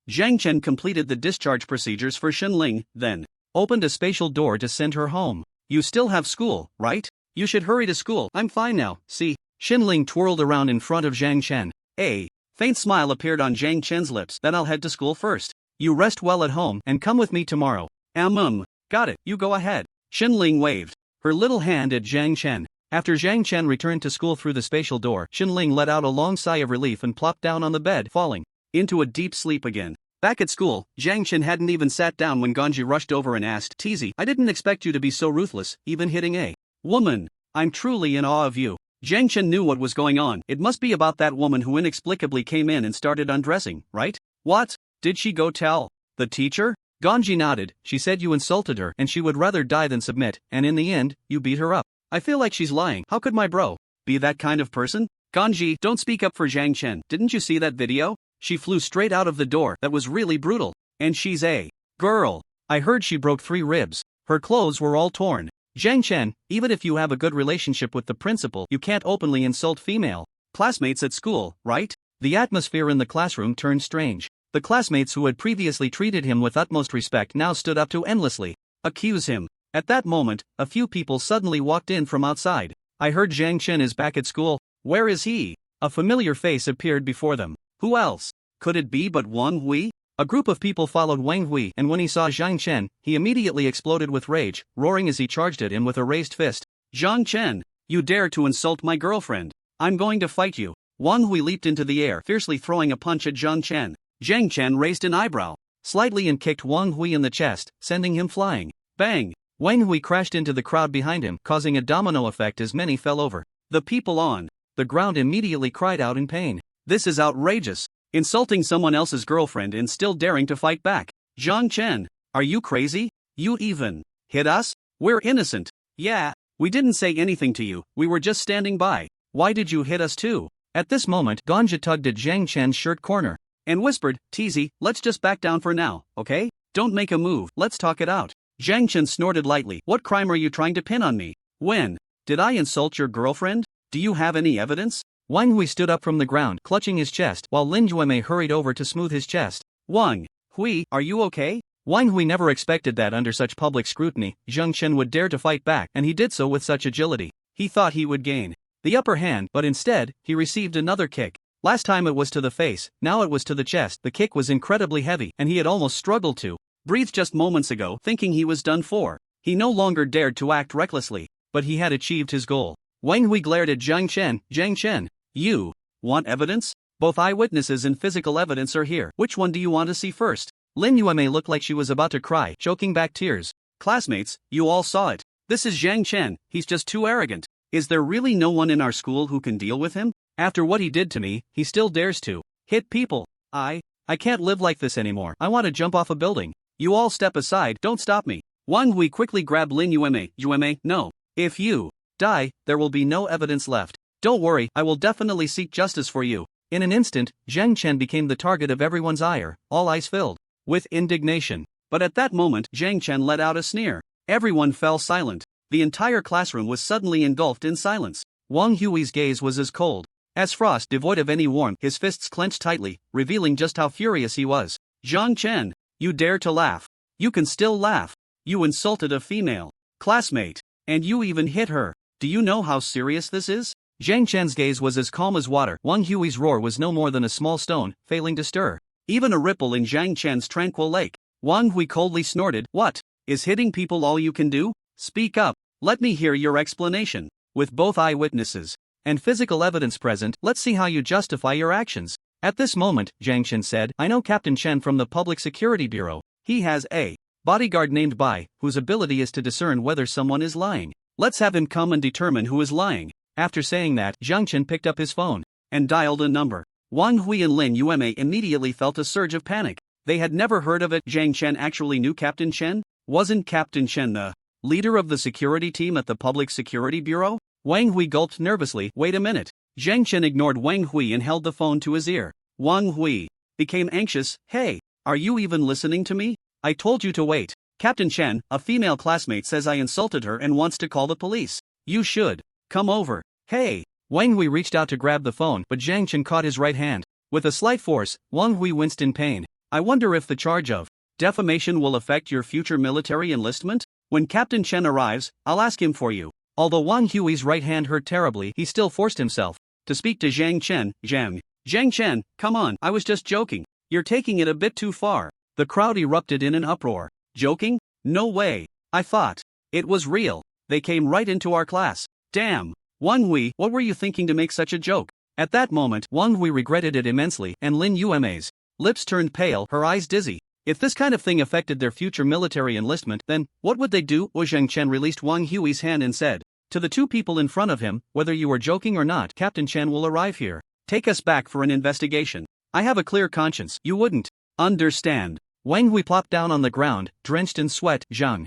Zhang Chen completed the discharge procedures for Shenling, then opened a spatial door to send her home. You still have school, right? You should hurry to school. I'm fine now, see? Shenling twirled around in front of Zhang Chen. A faint smile appeared on Zhang Chen's lips. Then I'll head to school first. You rest well at home and come with me tomorrow. Got it, you go ahead. Shenling waved her little hand at Zhang Chen. After Zhang Chen returned to school through the spatial door, Xinling let out a long sigh of relief and plopped down on the bed, falling into a deep sleep again. Back at school, Zhang Chen hadn't even sat down when Ganji rushed over and asked, "Teasy, I didn't expect you to be so ruthless, even hitting a woman. I'm truly in awe of you." Zhang Chen knew what was going on. It must be about that woman who inexplicably came in and started undressing, right? What? Did she go tell the teacher? Ganji nodded. She said you insulted her and she would rather die than submit, and in the end, you beat her up. I feel like she's lying. How could my bro be that kind of person? Ganji, don't speak up for Zhang Chen. Didn't you see that video? She flew straight out of the door. That was really brutal. And she's a girl. I heard she broke 3 ribs. Her clothes were all torn. Zhang Chen, even if you have a good relationship with the principal, you can't openly insult female classmates at school, right? The atmosphere in the classroom turned strange. The classmates who had previously treated him with utmost respect now stood up to endlessly accuse him. At that moment, a few people suddenly walked in from outside. I heard Zhang Chen is back at school. Where is he? A familiar face appeared before them. Who else could it be but Wang Hui? A group of people followed Wang Hui, and when he saw Zhang Chen, he immediately exploded with rage, roaring as he charged at him with a raised fist. Zhang Chen, you dare to insult my girlfriend? I'm going to fight you. Wang Hui leaped into the air, fiercely throwing a punch at Zhang Chen. Zhang Chen raised an eyebrow slightly and kicked Wang Hui in the chest, sending him flying. Bang! Wang Hui crashed into the crowd behind him, causing a domino effect as many fell over. The people on the ground immediately cried out in pain. This is outrageous. Insulting someone else's girlfriend and still daring to fight back. Zhang Chen, are you crazy? You even hit us? We're innocent. Yeah, we didn't say anything to you, we were just standing by. Why did you hit us too? At this moment, Ganja tugged at Zhang Chen's shirt corner and whispered, Teasy, let's just back down for now, okay? Don't make a move, let's talk it out. Zhang Chen snorted lightly. What crime are you trying to pin on me? When did I insult your girlfriend? Do you have any evidence? Wang Hui stood up from the ground, clutching his chest, while Lin Yuemei hurried over to smooth his chest. Wang Hui, are you okay? Wang Hui never expected that under such public scrutiny, Zhang Chen would dare to fight back, and he did so with such agility. He thought he would gain the upper hand, but instead, he received another kick. Last time it was to the face, now it was to the chest. The kick was incredibly heavy, and he had almost struggled to breathe just moments ago, thinking he was done for. He no longer dared to act recklessly, but he had achieved his goal. Wang Hui glared at Zhang Chen, you want evidence? Both eyewitnesses and physical evidence are here. Which one do you want to see first? Lin Yuemei looked like she was about to cry, choking back tears. Classmates, you all saw it. This is Zhang Chen, he's just too arrogant. Is there really no one in our school who can deal with him? After what he did to me, he still dares to hit people. I can't live like this anymore. I want to jump off a building. You all step aside, don't stop me. Wang Hui quickly grabbed Lin Yuemei. Yuemei, no. If you die, there will be no evidence left. Don't worry, I will definitely seek justice for you. In an instant, Zhang Chen became the target of everyone's ire, all eyes filled with indignation. But at that moment, Zhang Chen let out a sneer. Everyone fell silent. The entire classroom was suddenly engulfed in silence. Wang Hui's gaze was as cold as frost, devoid of any warmth, his fists clenched tightly, revealing just how furious he was. Zhang Chen, you dare to laugh. You can still laugh. You insulted a female classmate, and you even hit her. Do you know how serious this is? Zhang Chen's gaze was as calm as water. Wang Hui's roar was no more than a small stone, failing to stir even a ripple in Zhang Chen's tranquil lake. Wang Hui coldly snorted, what? Is hitting people all you can do? Speak up. Let me hear your explanation. With both eyewitnesses and physical evidence present, let's see how you justify your actions. At this moment, Zhang Chen said, I know Captain Chen from the Public Security Bureau. He has a bodyguard named Bai, whose ability is to discern whether someone is lying. Let's have him come and determine who is lying. After saying that, Zhang Chen picked up his phone and dialed a number. Wang Hui and Lin Yuemei immediately felt a surge of panic. They had never heard of it. Zhang Chen actually knew Captain Chen? Wasn't Captain Chen the leader of the security team at the Public Security Bureau? Wang Hui gulped nervously. Wait a minute. Zhang Chen ignored Wang Hui and held the phone to his ear. Wang Hui became anxious. Hey, are you even listening to me? I told you to wait. Captain Chen, a female classmate, says I insulted her and wants to call the police. You should come over. Hey! Wang Hui reached out to grab the phone, but Zhang Chen caught his right hand. With a slight force, Wang Hui winced in pain. I wonder if the charge of defamation will affect your future military enlistment? When Captain Chen arrives, I'll ask him for you. Although Wang Hui's right hand hurt terribly, he still forced himself to speak to Zhang Chen. Zhang Chen, come on, I was just joking. You're taking it a bit too far. The crowd erupted in an uproar. Joking? No way. I thought it was real. They came right into our class. Damn. Wang Hui, what were you thinking to make such a joke? At that moment, Wang Hui regretted it immensely, and Lin Yume's lips turned pale, her eyes dizzy. If this kind of thing affected their future military enlistment, then what would they do? Zhang Chen released Wang Hui's hand and said to the two people in front of him, whether you are joking or not, Captain Chen will arrive here. Take us back for an investigation. I have a clear conscience. You wouldn't understand. Wang Hui plopped down on the ground, drenched in sweat. Zhang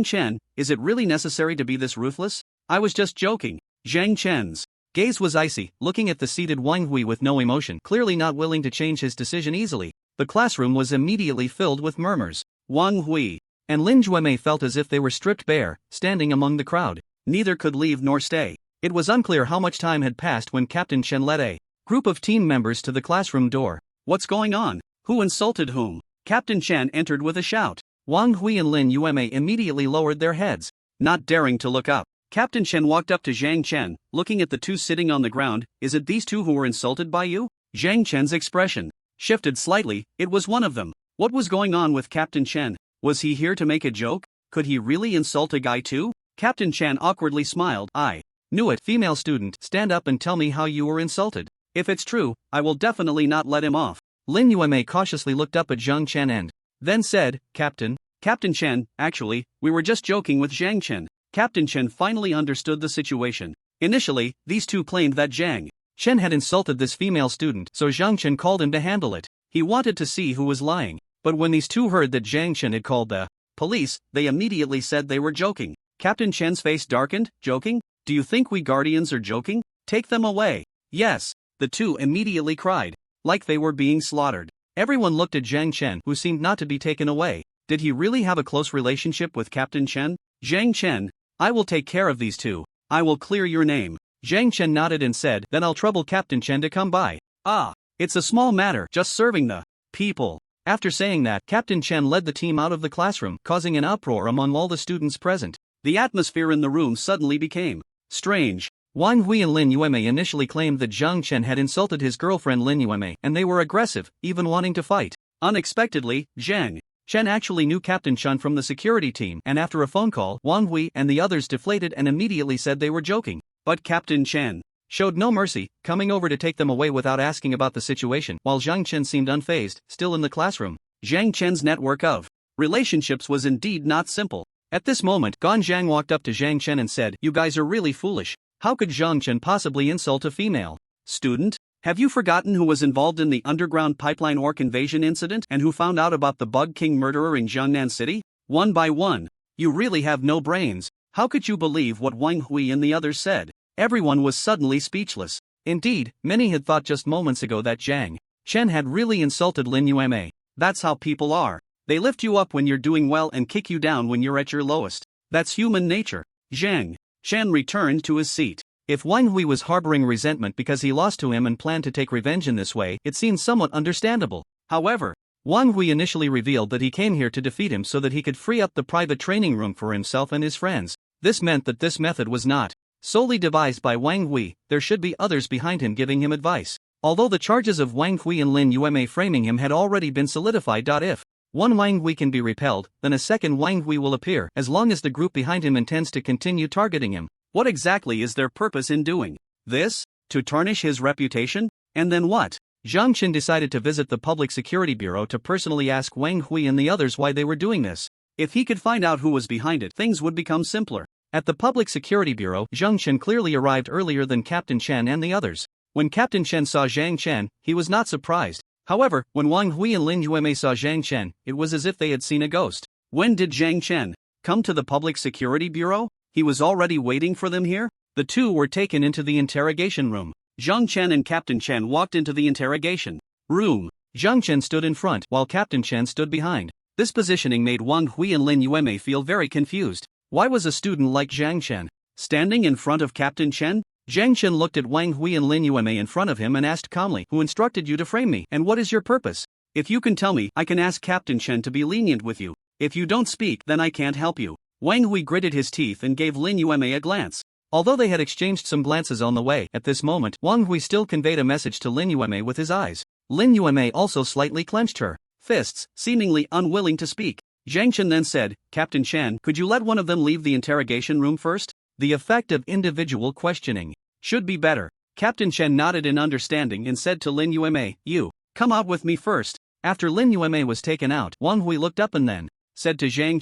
Chen, is it really necessary to be this ruthless? I was just joking. Zhang Chen's gaze was icy, looking at the seated Wang Hui with no emotion, clearly not willing to change his decision easily. The classroom was immediately filled with murmurs. Wang Hui and Lin Juemei felt as if they were stripped bare, standing among the crowd. Neither could leave nor stay. It was unclear how much time had passed when Captain Chen led a group of team members to the classroom door. What's going on? Who insulted whom? Captain Chen entered with a shout. Wang Hui and Lin Yuemei immediately lowered their heads, not daring to look up. Captain Chen walked up to Zhang Chen, looking at the two sitting on the ground. Is it these two who were insulted by you? Zhang Chen's expression shifted slightly. It was one of them. What was going on with Captain Chen? Was he here to make a joke? Could he really insult a guy too? Captain Chen awkwardly smiled. I knew it. Female student, stand up and tell me how you were insulted. If it's true, I will definitely not let him off. Lin Yuemei cautiously looked up at Zhang Chen and then said, Captain Chen, actually, we were just joking with Zhang Chen. Captain Chen finally understood the situation. Initially, these two claimed that Zhang Chen had insulted this female student, so Zhang Chen called him to handle it. He wanted to see who was lying. But when these two heard that Zhang Chen had called the police, they immediately said they were joking. Captain Chen's face darkened. Joking? Do you think we Guardians are joking? Take them away. Yes. The two immediately cried, like they were being slaughtered. Everyone looked at Zhang Chen, who seemed not to be taken away. Did he really have a close relationship with Captain Chen? Zhang Chen, I will take care of these two. I will clear your name. Zhang Chen nodded and said, then I'll trouble Captain Chen to come by. Ah, it's a small matter, just serving the people. After saying that, Captain Chen led the team out of the classroom, causing an uproar among all the students present. The atmosphere in the room suddenly became strange. Wang Hui and Lin Yuemei initially claimed that Zhang Chen had insulted his girlfriend Lin Yuemei, and they were aggressive, even wanting to fight. Unexpectedly, Zhang Chen actually knew Captain Chen from the security team, and after a phone call, Wang Hui and the others deflated and immediately said they were joking. But Captain Chen showed no mercy, coming over to take them away without asking about the situation, while Zhang Chen seemed unfazed, still in the classroom. Zhang Chen's network of relationships was indeed not simple. At this moment, Gan Zhang walked up to Zhang Chen and said, you guys are really foolish. How could Zhang Chen possibly insult a female student? Have you forgotten who was involved in the underground pipeline orc invasion incident and who found out about the Bug King murderer in Jiangnan City? One by one. You really have no brains. How could you believe what Wang Hui and the others said? Everyone was suddenly speechless. Indeed, many had thought just moments ago that Zhang Chen had really insulted Lin Yuemei. That's how people are. They lift you up when you're doing well and kick you down when you're at your lowest. That's human nature. Zhang Chen returned to his seat. If Wang Hui was harboring resentment because he lost to him and planned to take revenge in this way, it seemed somewhat understandable. However, Wang Hui initially revealed that he came here to defeat him so that he could free up the private training room for himself and his friends. This meant that this method was not solely devised by Wang Hui, there should be others behind him giving him advice. Although the charges of Wang Hui and Lin Yuemei framing him had already been solidified. If one Wang Hui can be repelled, then a second Wang Hui will appear, as long as the group behind him intends to continue targeting him. What exactly is their purpose in doing this? To tarnish his reputation? And then what? Zhang Chen decided to visit the Public Security Bureau to personally ask Wang Hui and the others why they were doing this. If he could find out who was behind it, things would become simpler. At the Public Security Bureau, Zhang Chen clearly arrived earlier than Captain Chen and the others. When Captain Chen saw Zhang Chen, he was not surprised. However, when Wang Hui and Lin Yuemei saw Zhang Chen, it was as if they had seen a ghost. When did Zhang Chen come to the Public Security Bureau? He was already waiting for them here? The two were taken into the interrogation room. Zhang Chen and Captain Chen walked into the interrogation room. Zhang Chen stood in front, while Captain Chen stood behind. This positioning made Wang Hui and Lin Yuemei feel very confused. Why was a student like Zhang Chen standing in front of Captain Chen? Zhang Chen looked at Wang Hui and Lin Yuemei in front of him and asked calmly, who instructed you to frame me, and what is your purpose? If you can tell me, I can ask Captain Chen to be lenient with you. If you don't speak, then I can't help you. Wang Hui gritted his teeth and gave Lin Yuemei a glance. Although they had exchanged some glances on the way, at this moment, Wang Hui still conveyed a message to Lin Yuemei with his eyes. Lin Yuemei also slightly clenched her fists, seemingly unwilling to speak. Zhang Chen then said, Captain Chen, could you let one of them leave the interrogation room first? The effect of individual questioning should be better. Captain Chen nodded in understanding and said to Lin Yueme, "You, come out with me first." After Lin Yueme was taken out, Wang Hui looked up and then said to Zhang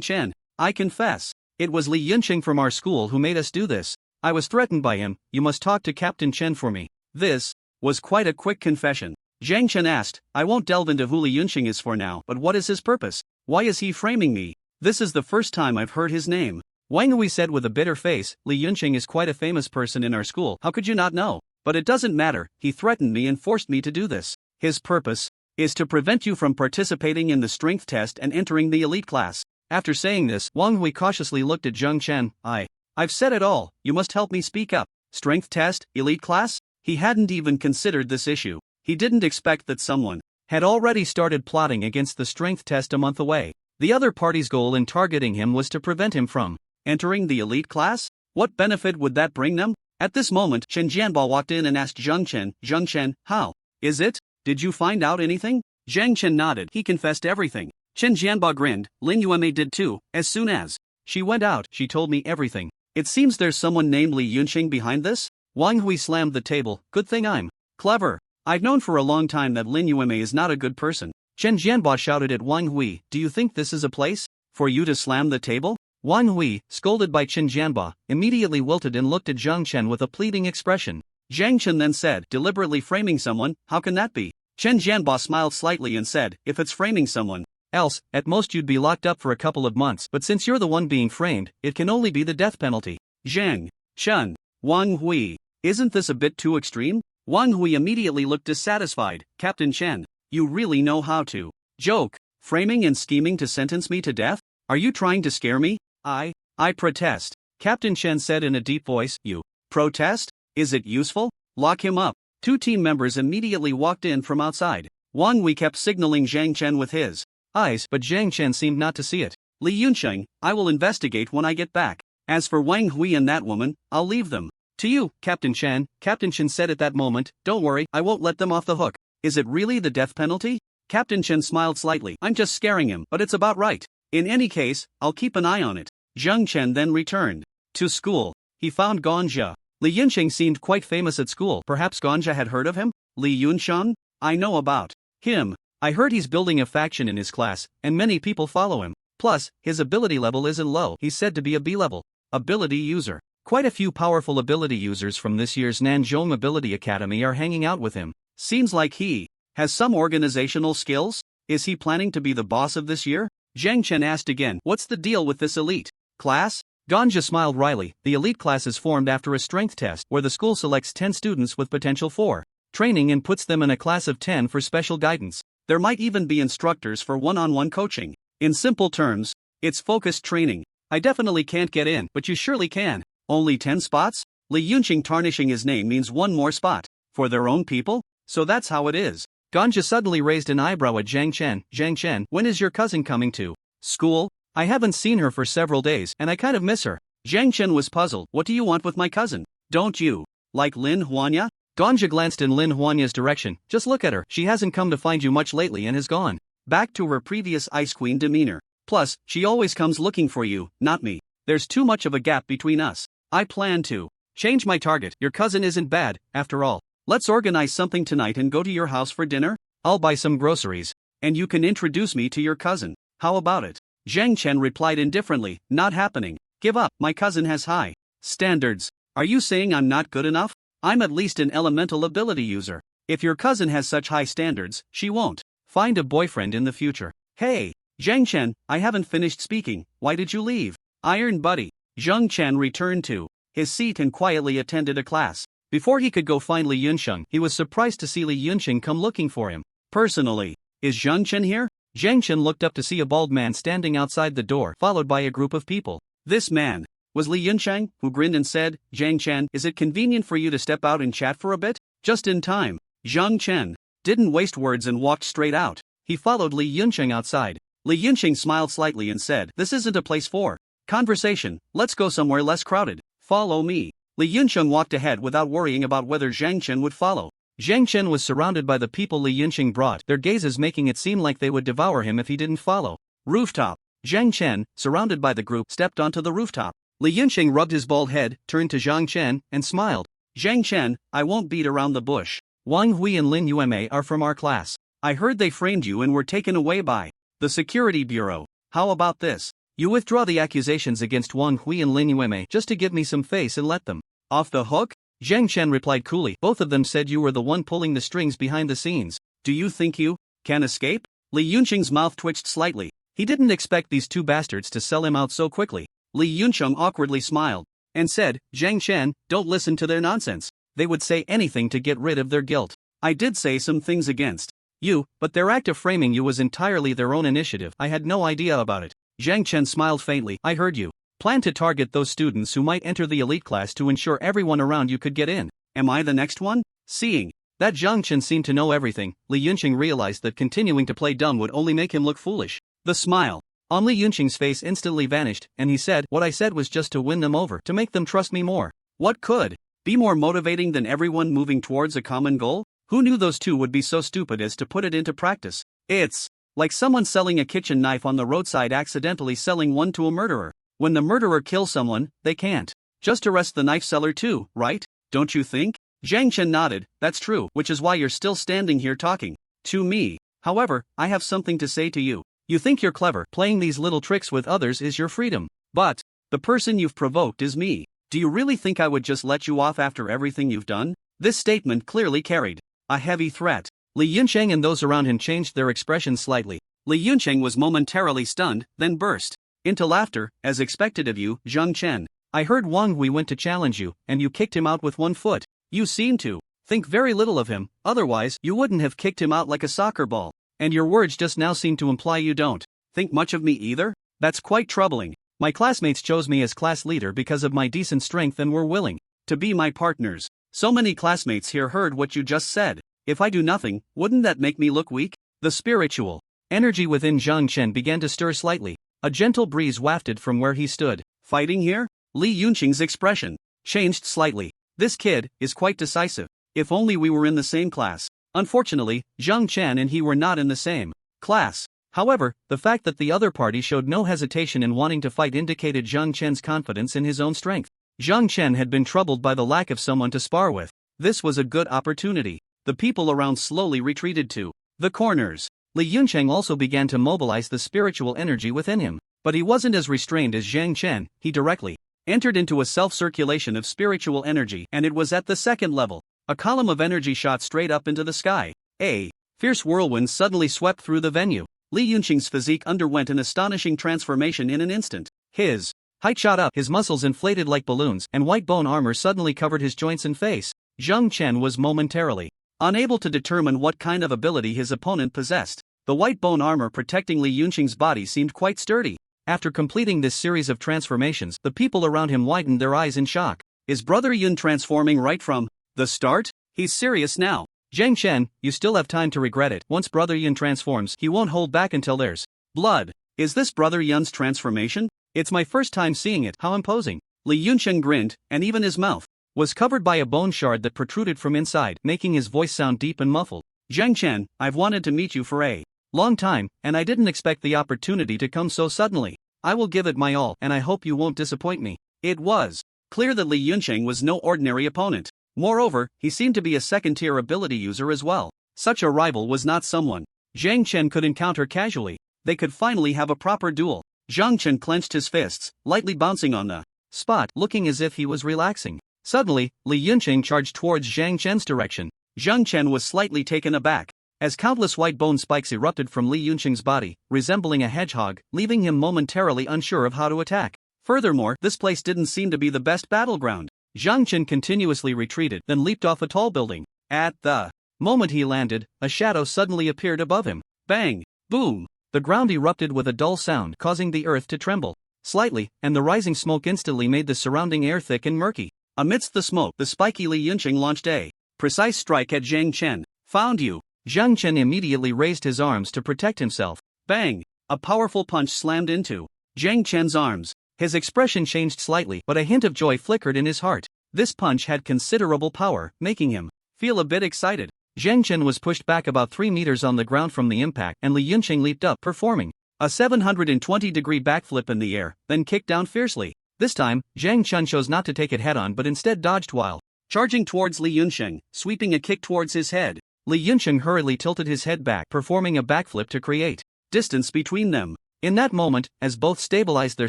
Chen, "I confess, it was Li Yunqing from our school who made us do this. I was threatened by him. You must talk to Captain Chen for me." This was quite a quick confession. Zhang Chen asked, "I won't delve into who Li Yunqing is for now, but what is his purpose? Why is he framing me? This is the first time I've heard his name." Wang Hui said with a bitter face, "Li Yunqing is quite a famous person in our school. How could you not know? But it doesn't matter, he threatened me and forced me to do this. His purpose is to prevent you from participating in the strength test and entering the elite class." After saying this, Wang Hui cautiously looked at Zhang Chen. I've said it all, you must help me speak up. Strength test, elite class? He hadn't even considered this issue. He didn't expect that someone had already started plotting against the strength test a month away. The other party's goal in targeting him was to prevent him from entering the elite class? What benefit would that bring them? At this moment, Chen Jianbo walked in and asked Zhang Chen, "How is it? Did you find out anything?" Zhang Chen nodded. He confessed everything. Chen Jianbo grinned. Lin Yueme did too. As soon as she went out, she told me everything. It seems there's someone named Li Yunqing behind this? Wang Hui slammed the table. Good thing I'm clever. I've known for a long time that Lin Yueme is not a good person. Chen Jianbo shouted at Wang Hui, "Do you think this is a place for you to slam the table?" Wang Hui, scolded by Chen Jianbo, immediately wilted and looked at Zhang Chen with a pleading expression. Zhang Chen then said, "Deliberately framing someone, how can that be?" Chen Jianbo smiled slightly and said, "If it's framing someone else, at most you'd be locked up for a couple of months, but since you're the one being framed, it can only be the death penalty." Zhang Chen, Wang Hui, isn't this a bit too extreme? Wang Hui immediately looked dissatisfied. "Captain Chen, you really know how to joke, framing and scheming to sentence me to death? Are you trying to scare me?" I protest. Captain Chen said in a deep voice. "You protest? Is it useful? Lock him up." Two team members immediately walked in from outside. Wang Hui kept signaling Zhang Chen with his eyes, but Zhang Chen seemed not to see it. "Li Yunqing, I will investigate when I get back. As for Wang Hui and that woman, I'll leave them to you, Captain Chen." Captain Chen said at that moment, "Don't worry, I won't let them off the hook." "Is it really the death penalty?" Captain Chen smiled slightly. "I'm just scaring him, but it's about right. In any case, I'll keep an eye on it." Zhang Chen then returned to school. He found Ganja. Li Yunqing seemed quite famous at school. Perhaps Ganja had heard of him? "Li Yunqiang? I know about him. I heard he's building a faction in his class, and many people follow him. Plus, his ability level isn't low. He's said to be a B-level ability user. Quite a few powerful ability users from this year's Nanzhong Ability Academy are hanging out with him. Seems like he has some organizational skills. Is he planning to be the boss of this year?" Zhang Chen asked again. "What's the deal with this elite class?" Ganja smiled wryly. "The elite class is formed after a strength test where the school selects 10 students with potential for training and puts them in a class of 10 for special guidance. There might even be instructors for one-on-one coaching. In simple terms, it's focused training. I definitely can't get in, but you surely can. Only 10 spots? Li Yunqing tarnishing his name means one more spot. For their own people? So that's how it is." Ganja suddenly raised an eyebrow at Zhang Chen. "Zhang Chen, when is your cousin coming to school? I haven't seen her for several days, and I kind of miss her." Zhang Chen was puzzled. "What do you want with my cousin? Don't you like Lin Huanya?" Ganja glanced in Lin Huanya's direction. "Just look at her. She hasn't come to find you much lately and has gone back to her previous Ice Queen demeanor. Plus, she always comes looking for you, not me. There's too much of a gap between us. I plan to change my target. Your cousin isn't bad, after all. Let's organize something tonight and go to your house for dinner. I'll buy some groceries, and you can introduce me to your cousin. How about it?" Zhang Chen replied indifferently. "Not happening. Give up. My cousin has high standards. Are you saying I'm not good enough? I'm at least an elemental ability user. If your cousin has such high standards, she won't find a boyfriend in the future." "Hey, Zhang Chen, I haven't finished speaking. Why did you leave?" "Iron Buddy." Zhang Chen returned to his seat and quietly attended a class. Before he could go find Li Yunqing, he was surprised to see Li Yunqing come looking for him. Personally, "Is Zhang Chen here?" Zhang Chen looked up to see a bald man standing outside the door, followed by a group of people. This man was Li Yunqing, who grinned and said, "Zhang Chen, is it convenient for you to step out and chat for a bit?" Just in time. Zhang Chen didn't waste words and walked straight out. He followed Li Yunqing outside. Li Yunqing smiled slightly and said, "This isn't a place for conversation. Let's go somewhere less crowded. Follow me." Li Yunqing walked ahead without worrying about whether Zhang Chen would follow. Zhang Chen was surrounded by the people Li Yunqing brought, their gazes making it seem like they would devour him if he didn't follow. Rooftop. Zhang Chen, surrounded by the group, stepped onto the rooftop. Li Yunqing rubbed his bald head, turned to Zhang Chen, and smiled. Zhang Chen, I won't beat around the bush. Wang Hui and Lin Yueme are from our class. I heard they framed you and were taken away by the Security Bureau. How about this? You withdraw the accusations against Wang Hui and Lin Yueme just to give me some face and let them off the hook? Zhang Chen replied coolly. Both of them said you were the one pulling the strings behind the scenes. Do you think you can escape? Li Yunqing's mouth twitched slightly. He didn't expect these two bastards to sell him out so quickly. Li Yunqing awkwardly smiled and said, Zhang Chen, don't listen to their nonsense. They would say anything to get rid of their guilt. I did say some things against you, but their act of framing you was entirely their own initiative. I had no idea about it. Zhang Chen smiled faintly. I heard you plan to target those students who might enter the elite class to ensure everyone around you could get in. Am I the next one? Seeing that Zhang Chen seemed to know everything, Li Yunqing realized that continuing to play dumb would only make him look foolish. The smile on Li Yunqing's face instantly vanished, and he said, what I said was just to win them over, to make them trust me more. What could be more motivating than everyone moving towards a common goal? Who knew those two would be so stupid as to put it into practice? It's like someone selling a kitchen knife on the roadside accidentally selling one to a murderer. When the murderer kills someone, they can't just arrest the knife seller too, right? Don't you think? Zhang Chen nodded. That's true, which is why you're still standing here talking to me. However, I have something to say to you. You think you're clever, playing these little tricks with others is your freedom. But the person you've provoked is me. Do you really think I would just let you off after everything you've done? This statement clearly carried a heavy threat. Li Yunqing and those around him changed their expressions slightly. Li Yunqing was momentarily stunned, then burst into laughter, as expected of you, Zhang Chen. I heard Wang Hui went to challenge you, and you kicked him out with one foot. You seem to think very little of him, otherwise you wouldn't have kicked him out like a soccer ball. And your words just now seem to imply you don't think much of me either? That's quite troubling. My classmates chose me as class leader because of my decent strength and were willing to be my partners. So many classmates here heard what you just said. If I do nothing, wouldn't that make me look weak? The spiritual energy within Zhang Chen began to stir slightly. A gentle breeze wafted from where he stood. Fighting here? Li Yunqing's expression changed slightly. This kid is quite decisive. If only we were in the same class. Unfortunately, Zhang Chen and he were not in the same class. However, the fact that the other party showed no hesitation in wanting to fight indicated Zhang Chen's confidence in his own strength. Zhang Chen had been troubled by the lack of someone to spar with. This was a good opportunity. The people around slowly retreated to the corners. Li Yunqing also began to mobilize the spiritual energy within him. But he wasn't as restrained as Zhang Chen. He directly entered into a self-circulation of spiritual energy, and it was at the second level. A column of energy shot straight up into the sky. A fierce whirlwind suddenly swept through the venue. Li Yunqing's physique underwent an astonishing transformation in an instant. His height shot up, his muscles inflated like balloons, and white bone armor suddenly covered his joints and face. Zhang Chen was momentarily unable to determine what kind of ability his opponent possessed. The white bone armor protecting Li Yunqing's body seemed quite sturdy. After completing this series of transformations, the people around him widened their eyes in shock. Is Brother Yun transforming right from the start? He's serious now. Zhang Chen, you still have time to regret it. Once Brother Yun transforms, he won't hold back until there's blood. Is this Brother Yun's transformation? It's my first time seeing it. How imposing. Li Yunqing grinned, and even his mouth was covered by a bone shard that protruded from inside, making his voice sound deep and muffled. Zhang Chen, I've wanted to meet you for a long time, and I didn't expect the opportunity to come so suddenly. I will give it my all, and I hope you won't disappoint me. It was clear that Li Yunqing was no ordinary opponent. Moreover, he seemed to be a second-tier ability user as well. Such a rival was not someone Zhang Chen could encounter casually. They could finally have a proper duel. Zhang Chen clenched his fists, lightly bouncing on the spot, looking as if he was relaxing. Suddenly, Li Yunqing charged towards Zhang Chen's direction. Zhang Chen was slightly taken aback, as countless white bone spikes erupted from Li Yunqing's body, resembling a hedgehog, leaving him momentarily unsure of how to attack. Furthermore, this place didn't seem to be the best battleground. Zhang Chen continuously retreated, then leaped off a tall building. At the moment he landed, a shadow suddenly appeared above him. Bang! Boom! The ground erupted with a dull sound, causing the earth to tremble slightly, and the rising smoke instantly made the surrounding air thick and murky. Amidst the smoke, the spiky Li Yunqing launched a precise strike at Zhang Chen. Found you! Zhang Chen immediately raised his arms to protect himself. Bang! A powerful punch slammed into Zhang Chen's arms. His expression changed slightly, but a hint of joy flickered in his heart. This punch had considerable power, making him feel a bit excited. Zhang Chen was pushed back about 3 meters on the ground from the impact, and Li Yunqing leaped up, performing a 720-degree backflip in the air, then kicked down fiercely. This time, Zhang Chun chose not to take it head-on but instead dodged while charging towards Li Yunsheng, sweeping a kick towards his head. Li Yunsheng hurriedly tilted his head back, performing a backflip to create distance between them. In that moment, as both stabilized their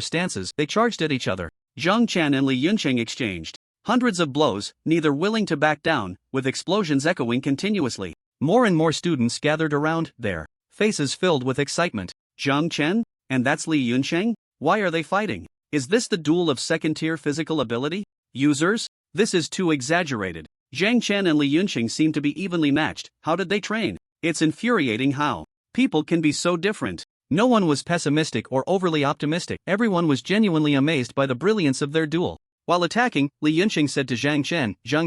stances, they charged at each other. Zhang Chen and Li Yunsheng exchanged hundreds of blows, neither willing to back down, with explosions echoing continuously. More and more students gathered around, their faces filled with excitement. Zhang Chen? And that's Li Yunsheng? Why are they fighting? Is this the duel of second-tier physical ability users? This is too exaggerated. Zhang Chen and Li Yunsheng seem to be evenly matched. How did they train? It's infuriating how people can be so different. No one was pessimistic or overly optimistic. Everyone was genuinely amazed by the brilliance of their duel. While attacking, Li Yunsheng said to Zhang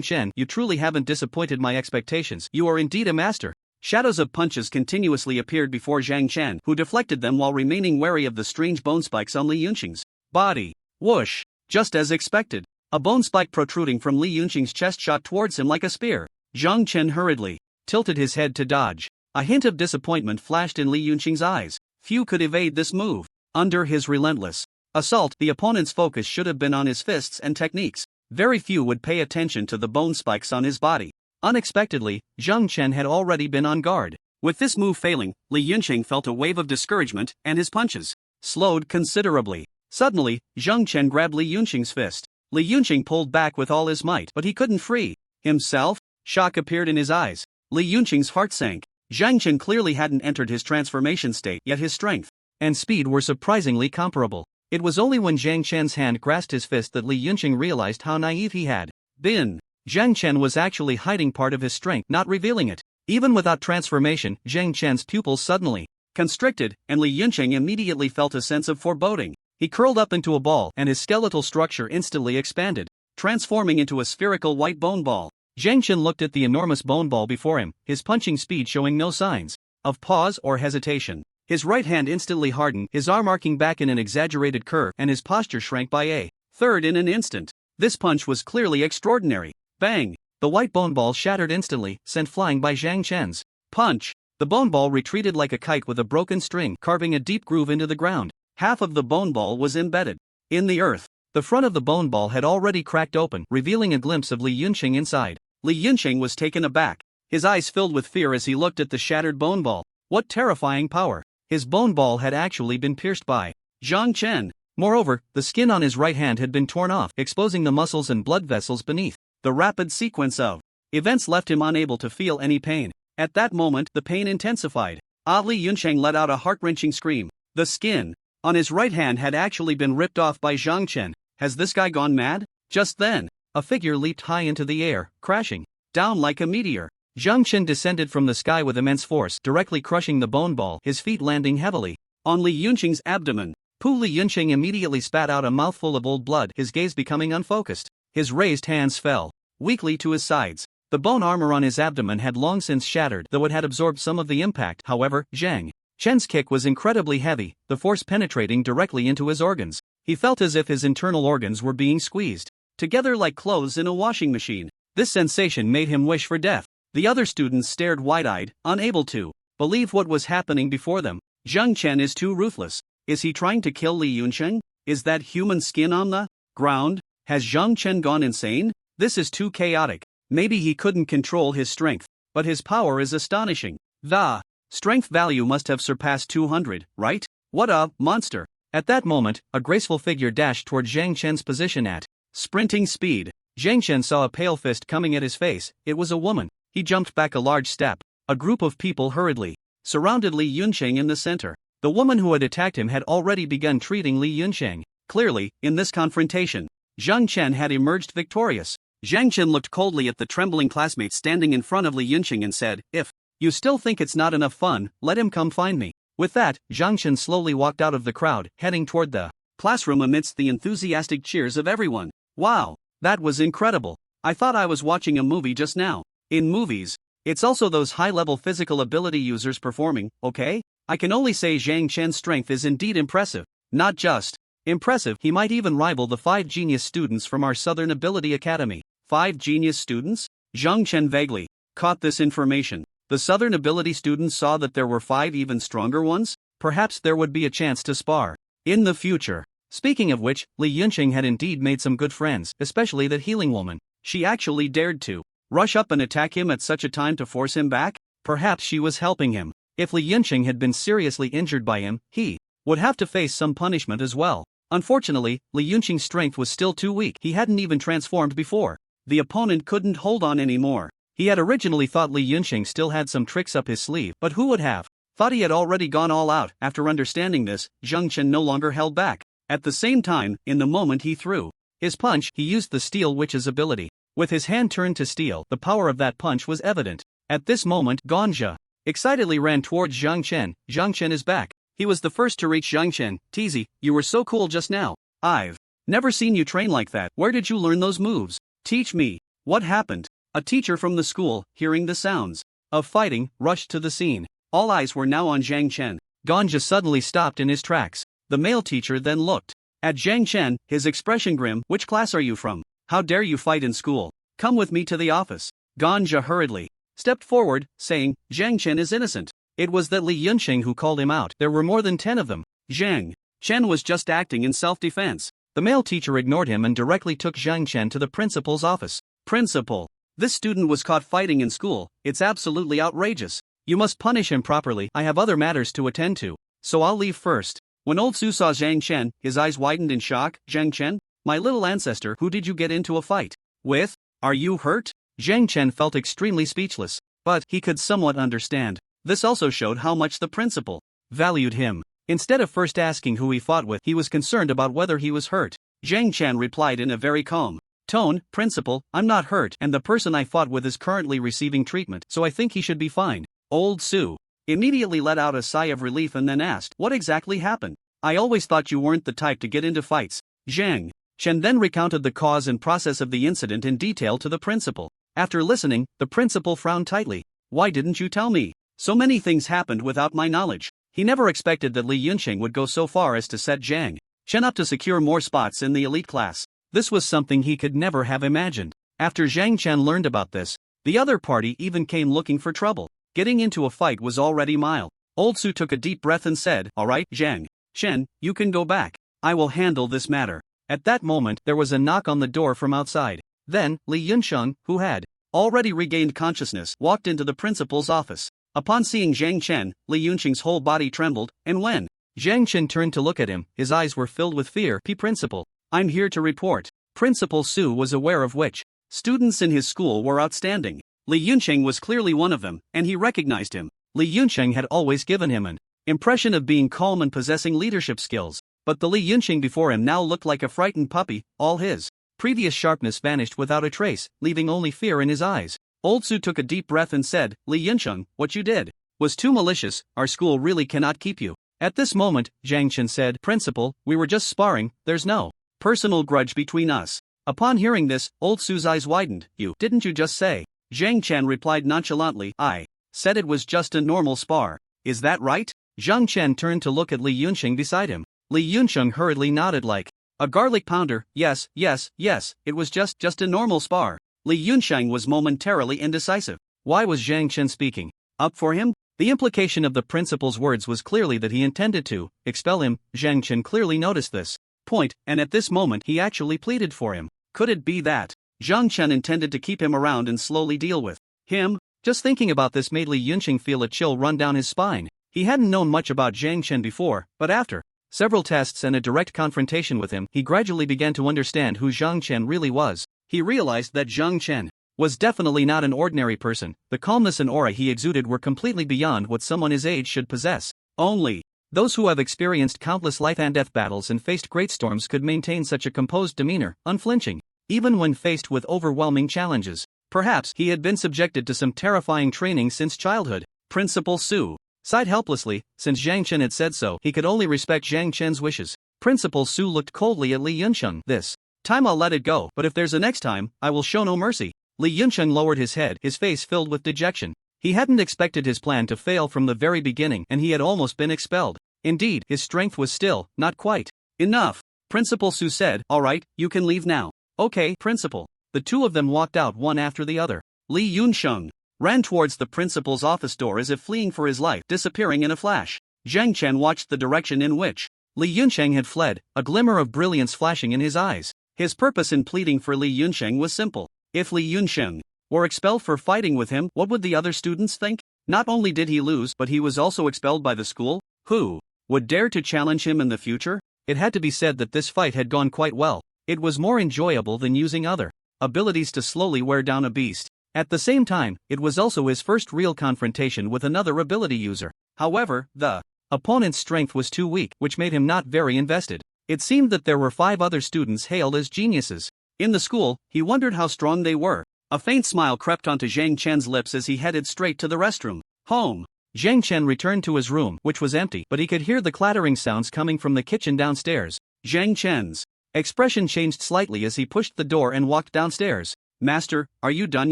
Chen, you truly haven't disappointed my expectations. You are indeed a master. Shadows of punches continuously appeared before Zhang Chen, who deflected them while remaining wary of the strange bone spikes on Li Yunsheng's body. Whoosh! Just as expected, a bone spike protruding from Li Yunsheng's chest shot towards him like a spear. Zhang Chen hurriedly tilted his head to dodge. A hint of disappointment flashed in Li Yunsheng's eyes. Few could evade this move. Under his relentless assault, the opponent's focus should have been on his fists and techniques. Very few would pay attention to the bone spikes on his body. Unexpectedly, Zhang Chen had already been on guard. With this move failing, Li Yunsheng felt a wave of discouragement, and his punches slowed considerably. Suddenly, Zhang Chen grabbed Li Yunsheng's fist. Li Yunsheng pulled back with all his might, but he couldn't free himself. Shock appeared in his eyes. Li Yunsheng's heart sank. Zhang Chen clearly hadn't entered his transformation state, yet his strength and speed were surprisingly comparable. It was only when Zhang Chen's hand grasped his fist that Li Yunsheng realized how naive he had been. Zhang Chen was actually hiding part of his strength, not revealing it. Even without transformation, Zhang Chen's pupils suddenly constricted, and Li Yunsheng immediately felt a sense of foreboding. He curled up into a ball, and his skeletal structure instantly expanded, transforming into a spherical white bone ball. Zhang Chen looked at the enormous bone ball before him, his punching speed showing no signs of pause or hesitation. His right hand instantly hardened, his arm arcing back in an exaggerated curve, and his posture shrank by a third in an instant. This punch was clearly extraordinary. Bang! The white bone ball shattered instantly, sent flying by Zhang Chen's punch. The bone ball retreated like a kite with a broken string, carving a deep groove into the ground. Half of the bone ball was embedded in the earth. The front of the bone ball had already cracked open, revealing a glimpse of Li Yunsheng inside. Li Yunsheng was taken aback. His eyes filled with fear as he looked at the shattered bone ball. What terrifying power! His bone ball had actually been pierced by Zhang Chen. Moreover, the skin on his right hand had been torn off, exposing the muscles and blood vessels beneath. The rapid sequence of events left him unable to feel any pain. At that moment, the pain intensified. Li Yunsheng let out a heart-wrenching scream. The skin on his right hand had actually been ripped off by Zhang Chen. Has this guy gone mad? Just then, a figure leaped high into the air, crashing down like a meteor. Zhang Chen descended from the sky with immense force, directly crushing the bone ball, his feet landing heavily on Li Yunsheng's abdomen. Li Yunsheng immediately spat out a mouthful of old blood, his gaze becoming unfocused. His raised hands fell weakly to his sides. The bone armor on his abdomen had long since shattered, though it had absorbed some of the impact. However, Zhang Chen's kick was incredibly heavy, the force penetrating directly into his organs. He felt as if his internal organs were being squeezed together like clothes in a washing machine. This sensation made him wish for death. The other students stared wide-eyed, unable to believe what was happening before them. Zhang Chen is too ruthless. Is he trying to kill Li Yunsheng? Is that human skin on the ground? Has Zhang Chen gone insane? This is too chaotic. Maybe he couldn't control his strength, but his power is astonishing. The strength value must have surpassed 200, right? What a monster! At that moment, a graceful figure dashed toward Zhang Chen's position at sprinting speed. Zhang Chen saw a pale fist coming at his face. It was a woman. He jumped back a large step. A group of people hurriedly surrounded Li Yunsheng in the center. The woman who had attacked him had already begun treating Li Yunsheng. Clearly, in this confrontation, Zhang Chen had emerged victorious. Zhang Chen looked coldly at the trembling classmate standing in front of Li Yunsheng and said, "If you still think it's not enough fun, let him come find me." With that, Zhang Chen slowly walked out of the crowd, heading toward the classroom amidst the enthusiastic cheers of everyone. Wow, that was incredible. I thought I was watching a movie just now. In movies, it's also those high-level physical ability users performing, okay? I can only say Zhang Chen's strength is indeed impressive. Not just impressive, he might even rival the 5 genius students from our Southern Ability Academy. 5 genius students? Zhang Chen vaguely caught this information. The Southern Ability students saw that there were 5 even stronger ones? Perhaps there would be a chance to spar in the future. Speaking of which, Li Yunqing had indeed made some good friends, especially that healing woman. She actually dared to rush up and attack him at such a time to force him back? Perhaps she was helping him. If Li Yunqing had been seriously injured by him, he would have to face some punishment as well. Unfortunately, Li Yunqing's strength was still too weak. He hadn't even transformed before. The opponent couldn't hold on anymore. He had originally thought Li Yunqing still had some tricks up his sleeve, but who would have thought he had already gone all out? After understanding this, Zheng Chen no longer held back. At the same time, in the moment he threw his punch, he used the Steel Witch's ability. With his hand turned to steel, the power of that punch was evident. At this moment, Ganja excitedly ran towards Zhang Chen. Zhang Chen is back. He was the first to reach Zhang Chen. Teasy, you were so cool just now. I've never seen you train like that. Where did you learn those moves? Teach me. What happened? A teacher from the school, hearing the sounds of fighting, rushed to the scene. All eyes were now on Zhang Chen. Ganja suddenly stopped in his tracks. The male teacher then looked at Zhang Chen, his expression grim. Which class are you from? How dare you fight in school? Come with me to the office. Ganja hurriedly stepped forward, saying, Zhang Chen is innocent. It was that Li Yunqing who called him out. There were more than 10 of them. Zhang Chen was just acting in self-defense. The male teacher ignored him and directly took Zhang Chen to the principal's office. Principal, this student was caught fighting in school. It's absolutely outrageous. You must punish him properly. I have other matters to attend to, so I'll leave first. When Old Su saw Zhang Chen, his eyes widened in shock. Zhang Chen? My little ancestor, who did you get into a fight with? Are you hurt? Zhang Chen felt extremely speechless, but he could somewhat understand. This also showed how much the principal valued him. Instead of first asking who he fought with, he was concerned about whether he was hurt. Zhang Chen replied in a very calm tone, Principal, I'm not hurt, and the person I fought with is currently receiving treatment, so I think he should be fine. Old Su immediately let out a sigh of relief and then asked, what exactly happened? I always thought you weren't the type to get into fights. Zhang Chen then recounted the cause and process of the incident in detail to the principal. After listening, the principal frowned tightly. Why didn't you tell me? So many things happened without my knowledge. He never expected that Li Yunqing would go so far as to set Zhang Chen up to secure more spots in the elite class. This was something he could never have imagined. After Zhang Chen learned about this, the other party even came looking for trouble. Getting into a fight was already mild. Old Su took a deep breath and said, Alright, Zhang Chen, you can go back. I will handle this matter. At that moment, there was a knock on the door from outside. Then, Li Yunsheng, who had already regained consciousness, walked into the principal's office. Upon seeing Zhang Chen, Li Yunsheng's whole body trembled, and when Zhang Chen turned to look at him, his eyes were filled with fear. Principal, I'm here to report. Principal Su was aware of which students in his school were outstanding. Li Yunsheng was clearly one of them, and he recognized him. Li Yunsheng had always given him an impression of being calm and possessing leadership skills, but the Li Yunsheng before him now looked like a frightened puppy. All his previous sharpness vanished without a trace, leaving only fear in his eyes. Old Su took a deep breath and said, Li Yunsheng, what you did was too malicious. Our school really cannot keep you. At this moment, Zhang Chen said, Principal, we were just sparring, there's no personal grudge between us. Upon hearing this, Old Su's eyes widened. Didn't you just say? Zhang Chen replied nonchalantly, I said it was just a normal spar. Is that right? Zhang Chen turned to look at Li Yunsheng beside him. Li Yunsheng hurriedly nodded like a garlic pounder. Yes, it was just a normal spar. Li Yunsheng was momentarily indecisive. Why was Zhang Chen speaking up for him? The implication of the principal's words was clearly that he intended to expel him. Zhang Chen clearly noticed this point, and at this moment he actually pleaded for him. Could it be that Zhang Chen intended to keep him around and slowly deal with him? Just thinking about this made Li Yunsheng feel a chill run down his spine. He hadn't known much about Zhang Chen before, but after several tests and a direct confrontation with him, he gradually began to understand who Zhang Chen really was. He realized that Zhang Chen was definitely not an ordinary person. The calmness and aura he exuded were completely beyond what someone his age should possess. Only those who have experienced countless life and death battles and faced great storms could maintain such a composed demeanor, unflinching, even when faced with overwhelming challenges. Perhaps he had been subjected to some terrifying training since childhood. Principal Su sighed helplessly. Since Zhang Chen had said so, he could only respect Zhang Chen's wishes. Principal Su looked coldly at Li Yunsheng. This time I'll let it go, but if there's a next time, I will show no mercy. Li Yunsheng lowered his head, his face filled with dejection. He hadn't expected his plan to fail from the very beginning, and he had almost been expelled. Indeed, his strength was still not quite enough. Principal Su said, Alright, you can leave now. Okay, Principal. The two of them walked out one after the other. Li Yunsheng ran towards the principal's office door as if fleeing for his life, disappearing in a flash. Zhang Chen watched the direction in which Li Yunsheng had fled, a glimmer of brilliance flashing in his eyes. His purpose in pleading for Li Yunsheng was simple. If Li Yunsheng were expelled for fighting with him, what would the other students think? Not only did he lose, but he was also expelled by the school. Who would dare to challenge him in the future? It had to be said that this fight had gone quite well. It was more enjoyable than using other abilities to slowly wear down a beast. At the same time, it was also his first real confrontation with another ability user. However, the opponent's strength was too weak, which made him not very invested. It seemed that there were 5 other students hailed as geniuses. In the school, he wondered how strong they were. A faint smile crept onto Zhang Chen's lips as he headed straight to the restroom. Home. Zhang Chen returned to his room, which was empty, but he could hear the clattering sounds coming from the kitchen downstairs. Zhang Chen's expression changed slightly as he pushed the door and walked downstairs. Master, are you done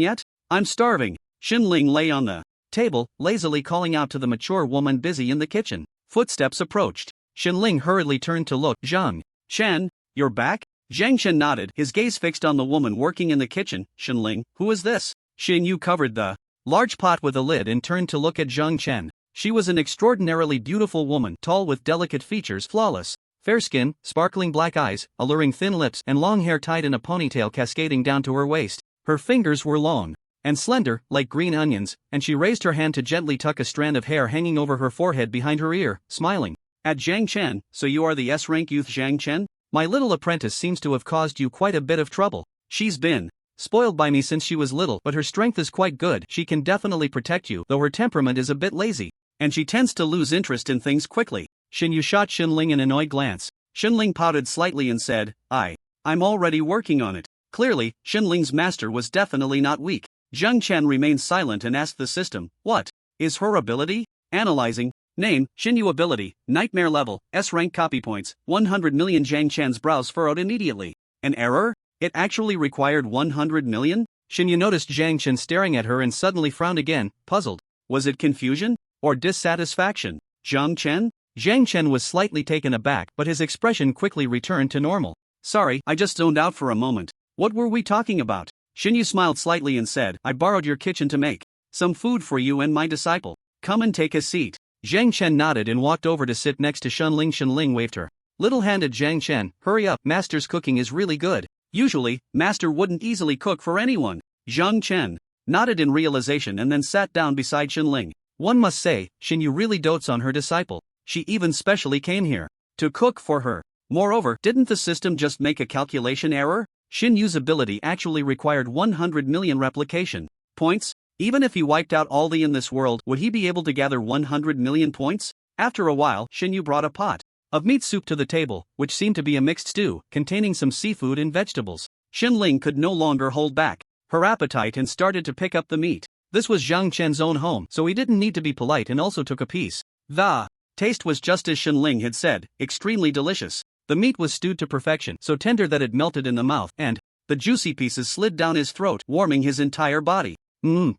yet? I'm starving. Xinling lay on the table, lazily calling out to the mature woman busy in the kitchen. Footsteps approached. Xinling hurriedly turned to look. Zhang Chen, you're back? Zhang Chen nodded, his gaze fixed on the woman working in the kitchen. Xinling, who is this? Xin Yu covered the large pot with a lid and turned to look at Zhang Chen. She was an extraordinarily beautiful woman, tall with delicate features, flawless, fair skin, sparkling black eyes, alluring thin lips, and long hair tied in a ponytail cascading down to her waist. Her fingers were long and slender, like green onions, and she raised her hand to gently tuck a strand of hair hanging over her forehead behind her ear, smiling at Zhang Chen. So you are the S-rank youth Zhang Chen? My little apprentice seems to have caused you quite a bit of trouble. She's been spoiled by me since she was little, but her strength is quite good. She can definitely protect you, though her temperament is a bit lazy, and she tends to lose interest in things quickly. Xin Yu shot Xinling an annoyed glance. Xinling pouted slightly and said, I'm already working on it. Clearly, Xinling's master was definitely not weak. Zhang Chen remained silent and asked the system, what is her ability? Analyzing. Name, Xinyu ability, nightmare level, S-rank copy points, 100 million. Zhang Chen's brows furrowed immediately. An error? It actually required 100 million? Xinyu noticed Zhang Chen staring at her and suddenly frowned again, puzzled. Was it confusion? Or dissatisfaction? Zhang Chen? Zhang Chen was slightly taken aback, but his expression quickly returned to normal. Sorry, I just zoned out for a moment. What were we talking about? Xinyu smiled slightly and said, I borrowed your kitchen to make some food for you and my disciple. Come and take a seat. Zhang Chen nodded and walked over to sit next to Xinling. Xinling waved her little-handed Zhang Chen. Hurry up, Master's cooking is really good. Usually, Master wouldn't easily cook for anyone. Zhang Chen nodded in realization and then sat down beside Xinling. One must say, Xinyu really dotes on her disciple. She even specially came here to cook for her. Moreover, didn't the system just make a calculation error? Xinyu's ability actually required 100 million replication points. Even if he wiped out all the in this world, would he be able to gather 100 million points? After a while, Xinyu brought a pot of meat soup to the table, which seemed to be a mixed stew, containing some seafood and vegetables. Xinling could no longer hold back her appetite and started to pick up the meat. This was Zhang Chen's own home, so he didn't need to be polite and also took a piece. The taste was just as Xinling had said, extremely delicious. The meat was stewed to perfection, so tender that it melted in the mouth, and the juicy pieces slid down his throat, warming his entire body.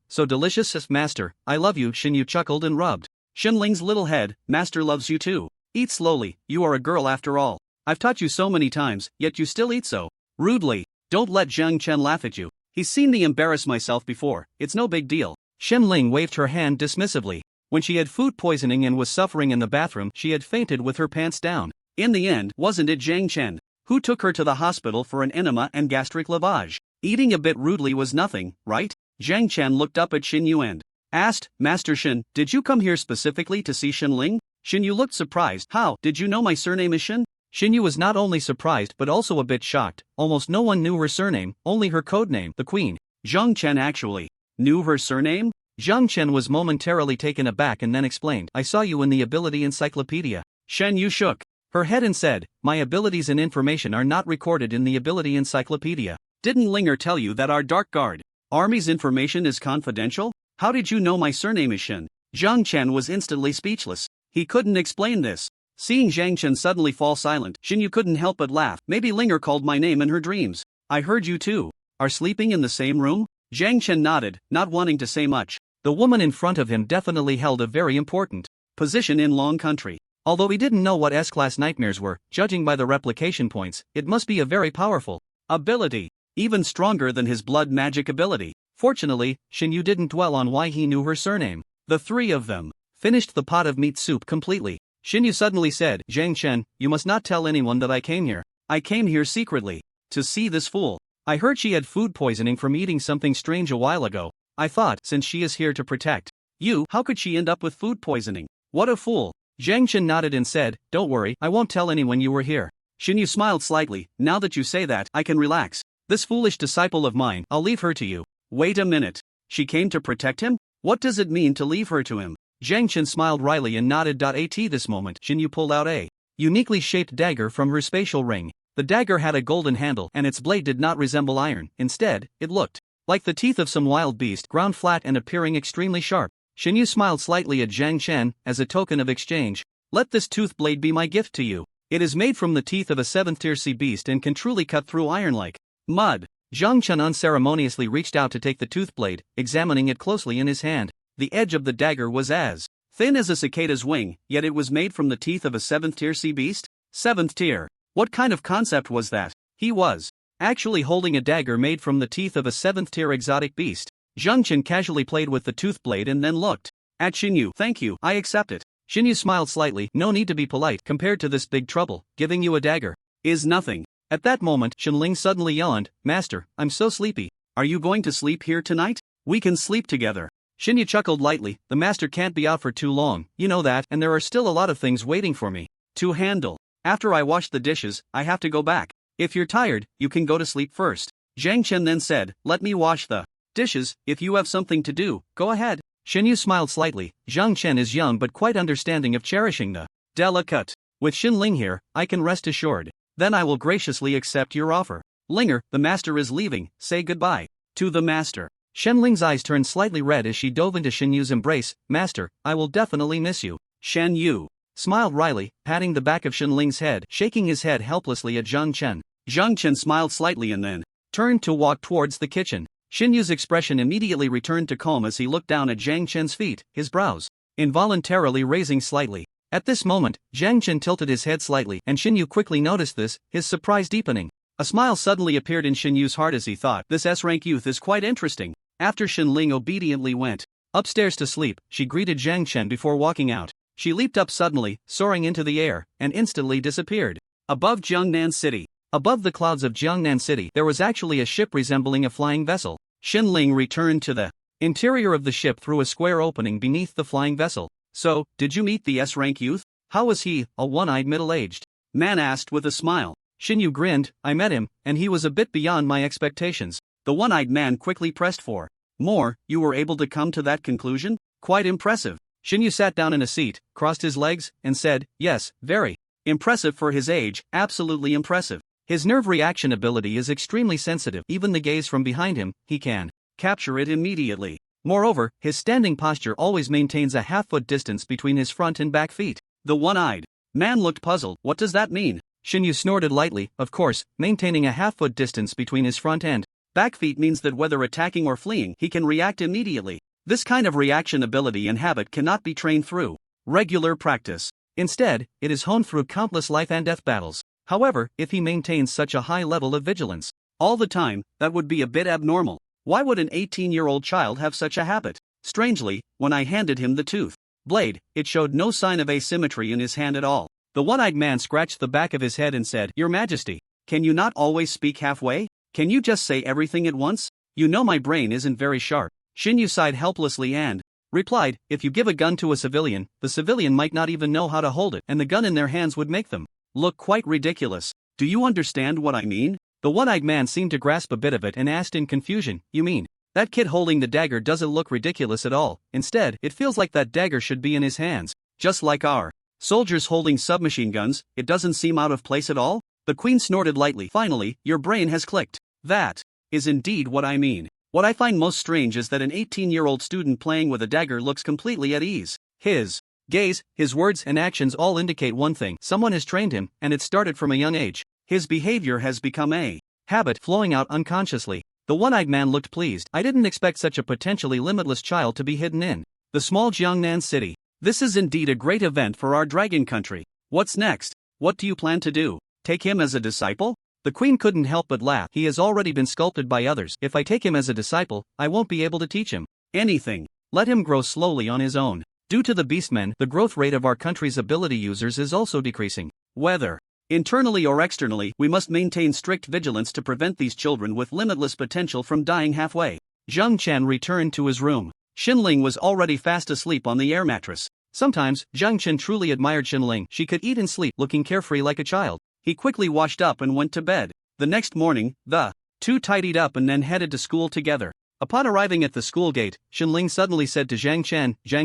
So delicious, Master, I love you. Xinyu chuckled and rubbed Xinling's little head. Master loves you too. Eat slowly, you are a girl after all. I've taught you so many times, yet you still eat so rudely. Don't let Zhang Chen laugh at you. He's seen me embarrass myself before, it's no big deal. Xinling waved her hand dismissively. When she had food poisoning and was suffering in the bathroom, she had fainted with her pants down. In the end, wasn't it Zhang Chen who took her to the hospital for an enema and gastric lavage? Eating a bit rudely was nothing, right? Zhang Chen looked up at Xinyu and asked, Master Xin, did you come here specifically to see Xinling? Xinyu looked surprised. How did you know my surname is Xin? Xinyu was not only surprised but also a bit shocked. Almost no one knew her surname, only her codename, the Queen. Zhang Chen actually knew her surname? Zhang Chen was momentarily taken aback and then explained, I saw you in the ability encyclopedia. Xinyu shook her head and said, my abilities and information are not recorded in the ability encyclopedia. Didn't Linger tell you that our Dark Guard Army's information is confidential? How did you know my surname is Xin? Zhang Chen was instantly speechless. He couldn't explain this. Seeing Zhang Chen suddenly fall silent, Xinyu couldn't help but laugh. Maybe Linger called my name in her dreams. I heard you two are sleeping in the same room? Zhang Chen nodded, not wanting to say much. The woman in front of him definitely held a very important position in Long Country. Although he didn't know what S-class nightmares were, judging by the replication points, it must be a very powerful ability, even stronger than his blood magic ability. Fortunately, Xinyu didn't dwell on why he knew her surname. The three of them finished the pot of meat soup completely. Xinyu suddenly said, Zhang Chen, you must not tell anyone that I came here. I came here secretly. To see this fool. I heard she had food poisoning from eating something strange a while ago. I thought, since she is here to protect you, how could she end up with food poisoning? What a fool. Zhang Chen nodded and said, don't worry, I won't tell anyone you were here. Xinyu smiled slightly, now that you say that, I can relax. This foolish disciple of mine, I'll leave her to you. Wait a minute. She came to protect him? What does it mean to leave her to him? Zhang Chen smiled wryly and nodded. At this moment, Xinyu pulled out a uniquely shaped dagger from her spatial ring. The dagger had a golden handle and its blade did not resemble iron, instead, it looked like the teeth of some wild beast, ground flat and appearing extremely sharp. Xinyu smiled slightly at Zhang Chen, as a token of exchange. Let this tooth blade be my gift to you. It is made from the teeth of a 7th-tier sea beast and can truly cut through iron like mud. Zhang Chen unceremoniously reached out to take the tooth blade, examining it closely in his hand. The edge of the dagger was as thin as a cicada's wing, yet it was made from the teeth of a 7th-tier sea beast? 7th tier. What kind of concept was that? He was actually holding a dagger made from the teeth of a 7th-tier exotic beast. Zhang Chen casually played with the tooth blade and then looked at Xinyu. Thank you, I accept it. Xinyu smiled slightly. No need to be polite compared to this big trouble. Giving you a dagger is nothing. At that moment, Shenling suddenly yawned. Master, I'm so sleepy. Are you going to sleep here tonight? We can sleep together. Xinyu chuckled lightly. The master can't be out for too long, you know that, and there are still a lot of things waiting for me to handle. After I wash the dishes, I have to go back. If you're tired, you can go to sleep first. Zhang Chen then said, let me wash the dishes. If you have something to do, go ahead. Xinyu smiled slightly. Zhang Chen is young but quite understanding of cherishing the delicate. With Xinling here, I can rest assured. Then I will graciously accept your offer. Linger, the master is leaving, say goodbye to the master. Shenling's eyes turned slightly red as she dove into Xinyu's embrace. Master, I will definitely miss you. Shen Yu smiled wryly, patting the back of Shenling's head, shaking his head helplessly at Zhang Chen. Zhang Chen smiled slightly and then turned to walk towards the kitchen. Xinyu's expression immediately returned to calm as he looked down at Zhang Chen's feet, his brows involuntarily raising slightly. At this moment, Zhang Chen tilted his head slightly and Xinyu quickly noticed this, his surprise deepening. A smile suddenly appeared in Xinyu's heart as he thought, this S-rank youth is quite interesting. After Shenling obediently went upstairs to sleep, she greeted Zhang Chen before walking out. She leaped up suddenly, soaring into the air, and instantly disappeared. Above Jiangnan City. Above the clouds of Jiangnan City, there was actually a ship resembling a flying vessel. Shenling returned to the interior of the ship through a square opening beneath the flying vessel. So, did you meet the S-rank youth? How was he? A one-eyed middle-aged man asked with a smile. Xinyu grinned. I met him, and he was a bit beyond my expectations. The one-eyed man quickly pressed for more. You were able to come to that conclusion? Quite impressive. Xinyu sat down in a seat, crossed his legs, and said, yes, very impressive for his age, absolutely impressive. His nerve reaction ability is extremely sensitive. Even the gaze from behind him, he can capture it immediately. Moreover, his standing posture always maintains a half-foot distance between his front and back feet. The one-eyed man looked puzzled. What does that mean? Xinyu snorted lightly. Of course, maintaining a half-foot distance between his front and back feet means that whether attacking or fleeing, he can react immediately. This kind of reaction ability and habit cannot be trained through regular practice. Instead, it is honed through countless life and death battles. However, if he maintains such a high level of vigilance all the time, that would be a bit abnormal. Why would an 18-year-old child have such a habit? Strangely, when I handed him the tooth blade, it showed no sign of asymmetry in his hand at all. The one-eyed man scratched the back of his head and said, Your Majesty, can you not always speak halfway? Can you just say everything at once? You know my brain isn't very sharp. Xinyu sighed helplessly and replied, if you give a gun to a civilian, the civilian might not even know how to hold it, and the gun in their hands would make them look quite ridiculous. Do you understand what I mean? The one-eyed man seemed to grasp a bit of it and asked in confusion, You mean, that kid holding the dagger doesn't look ridiculous at all? Instead, it feels like that dagger should be in his hands, just like our soldiers holding submachine guns. It doesn't seem out of place at all? The queen snorted lightly. Finally, your brain has clicked. That is indeed what I mean. What I find most strange is that an 18-year-old student playing with a dagger looks completely at ease. His gaze, his words and actions all indicate one thing. Someone has trained him, and it started from a young age. His behavior has become a habit flowing out unconsciously. The one-eyed man looked pleased. I didn't expect such a potentially limitless child to be hidden in the small Jiangnan city. This is indeed a great event for our dragon country. What's next? What do you plan to do? Take him as a disciple? The queen couldn't help but laugh. He has already been sculpted by others. If I take him as a disciple, I won't be able to teach him anything. Let him grow slowly on his own. Due to the beastmen, the growth rate of our country's ability users is also decreasing. Whether internally or externally, we must maintain strict vigilance to prevent these children with limitless potential from dying halfway. Zhang Chen returned to his room. Xinling was already fast asleep on the air mattress. Sometimes, Zhang Chen truly admired Xinling. She could eat and sleep, looking carefree like a child. He quickly washed up and went to bed. The next morning, the two tidied up and then headed to school together. Upon arriving at the school gate, Xinling suddenly said to Zhang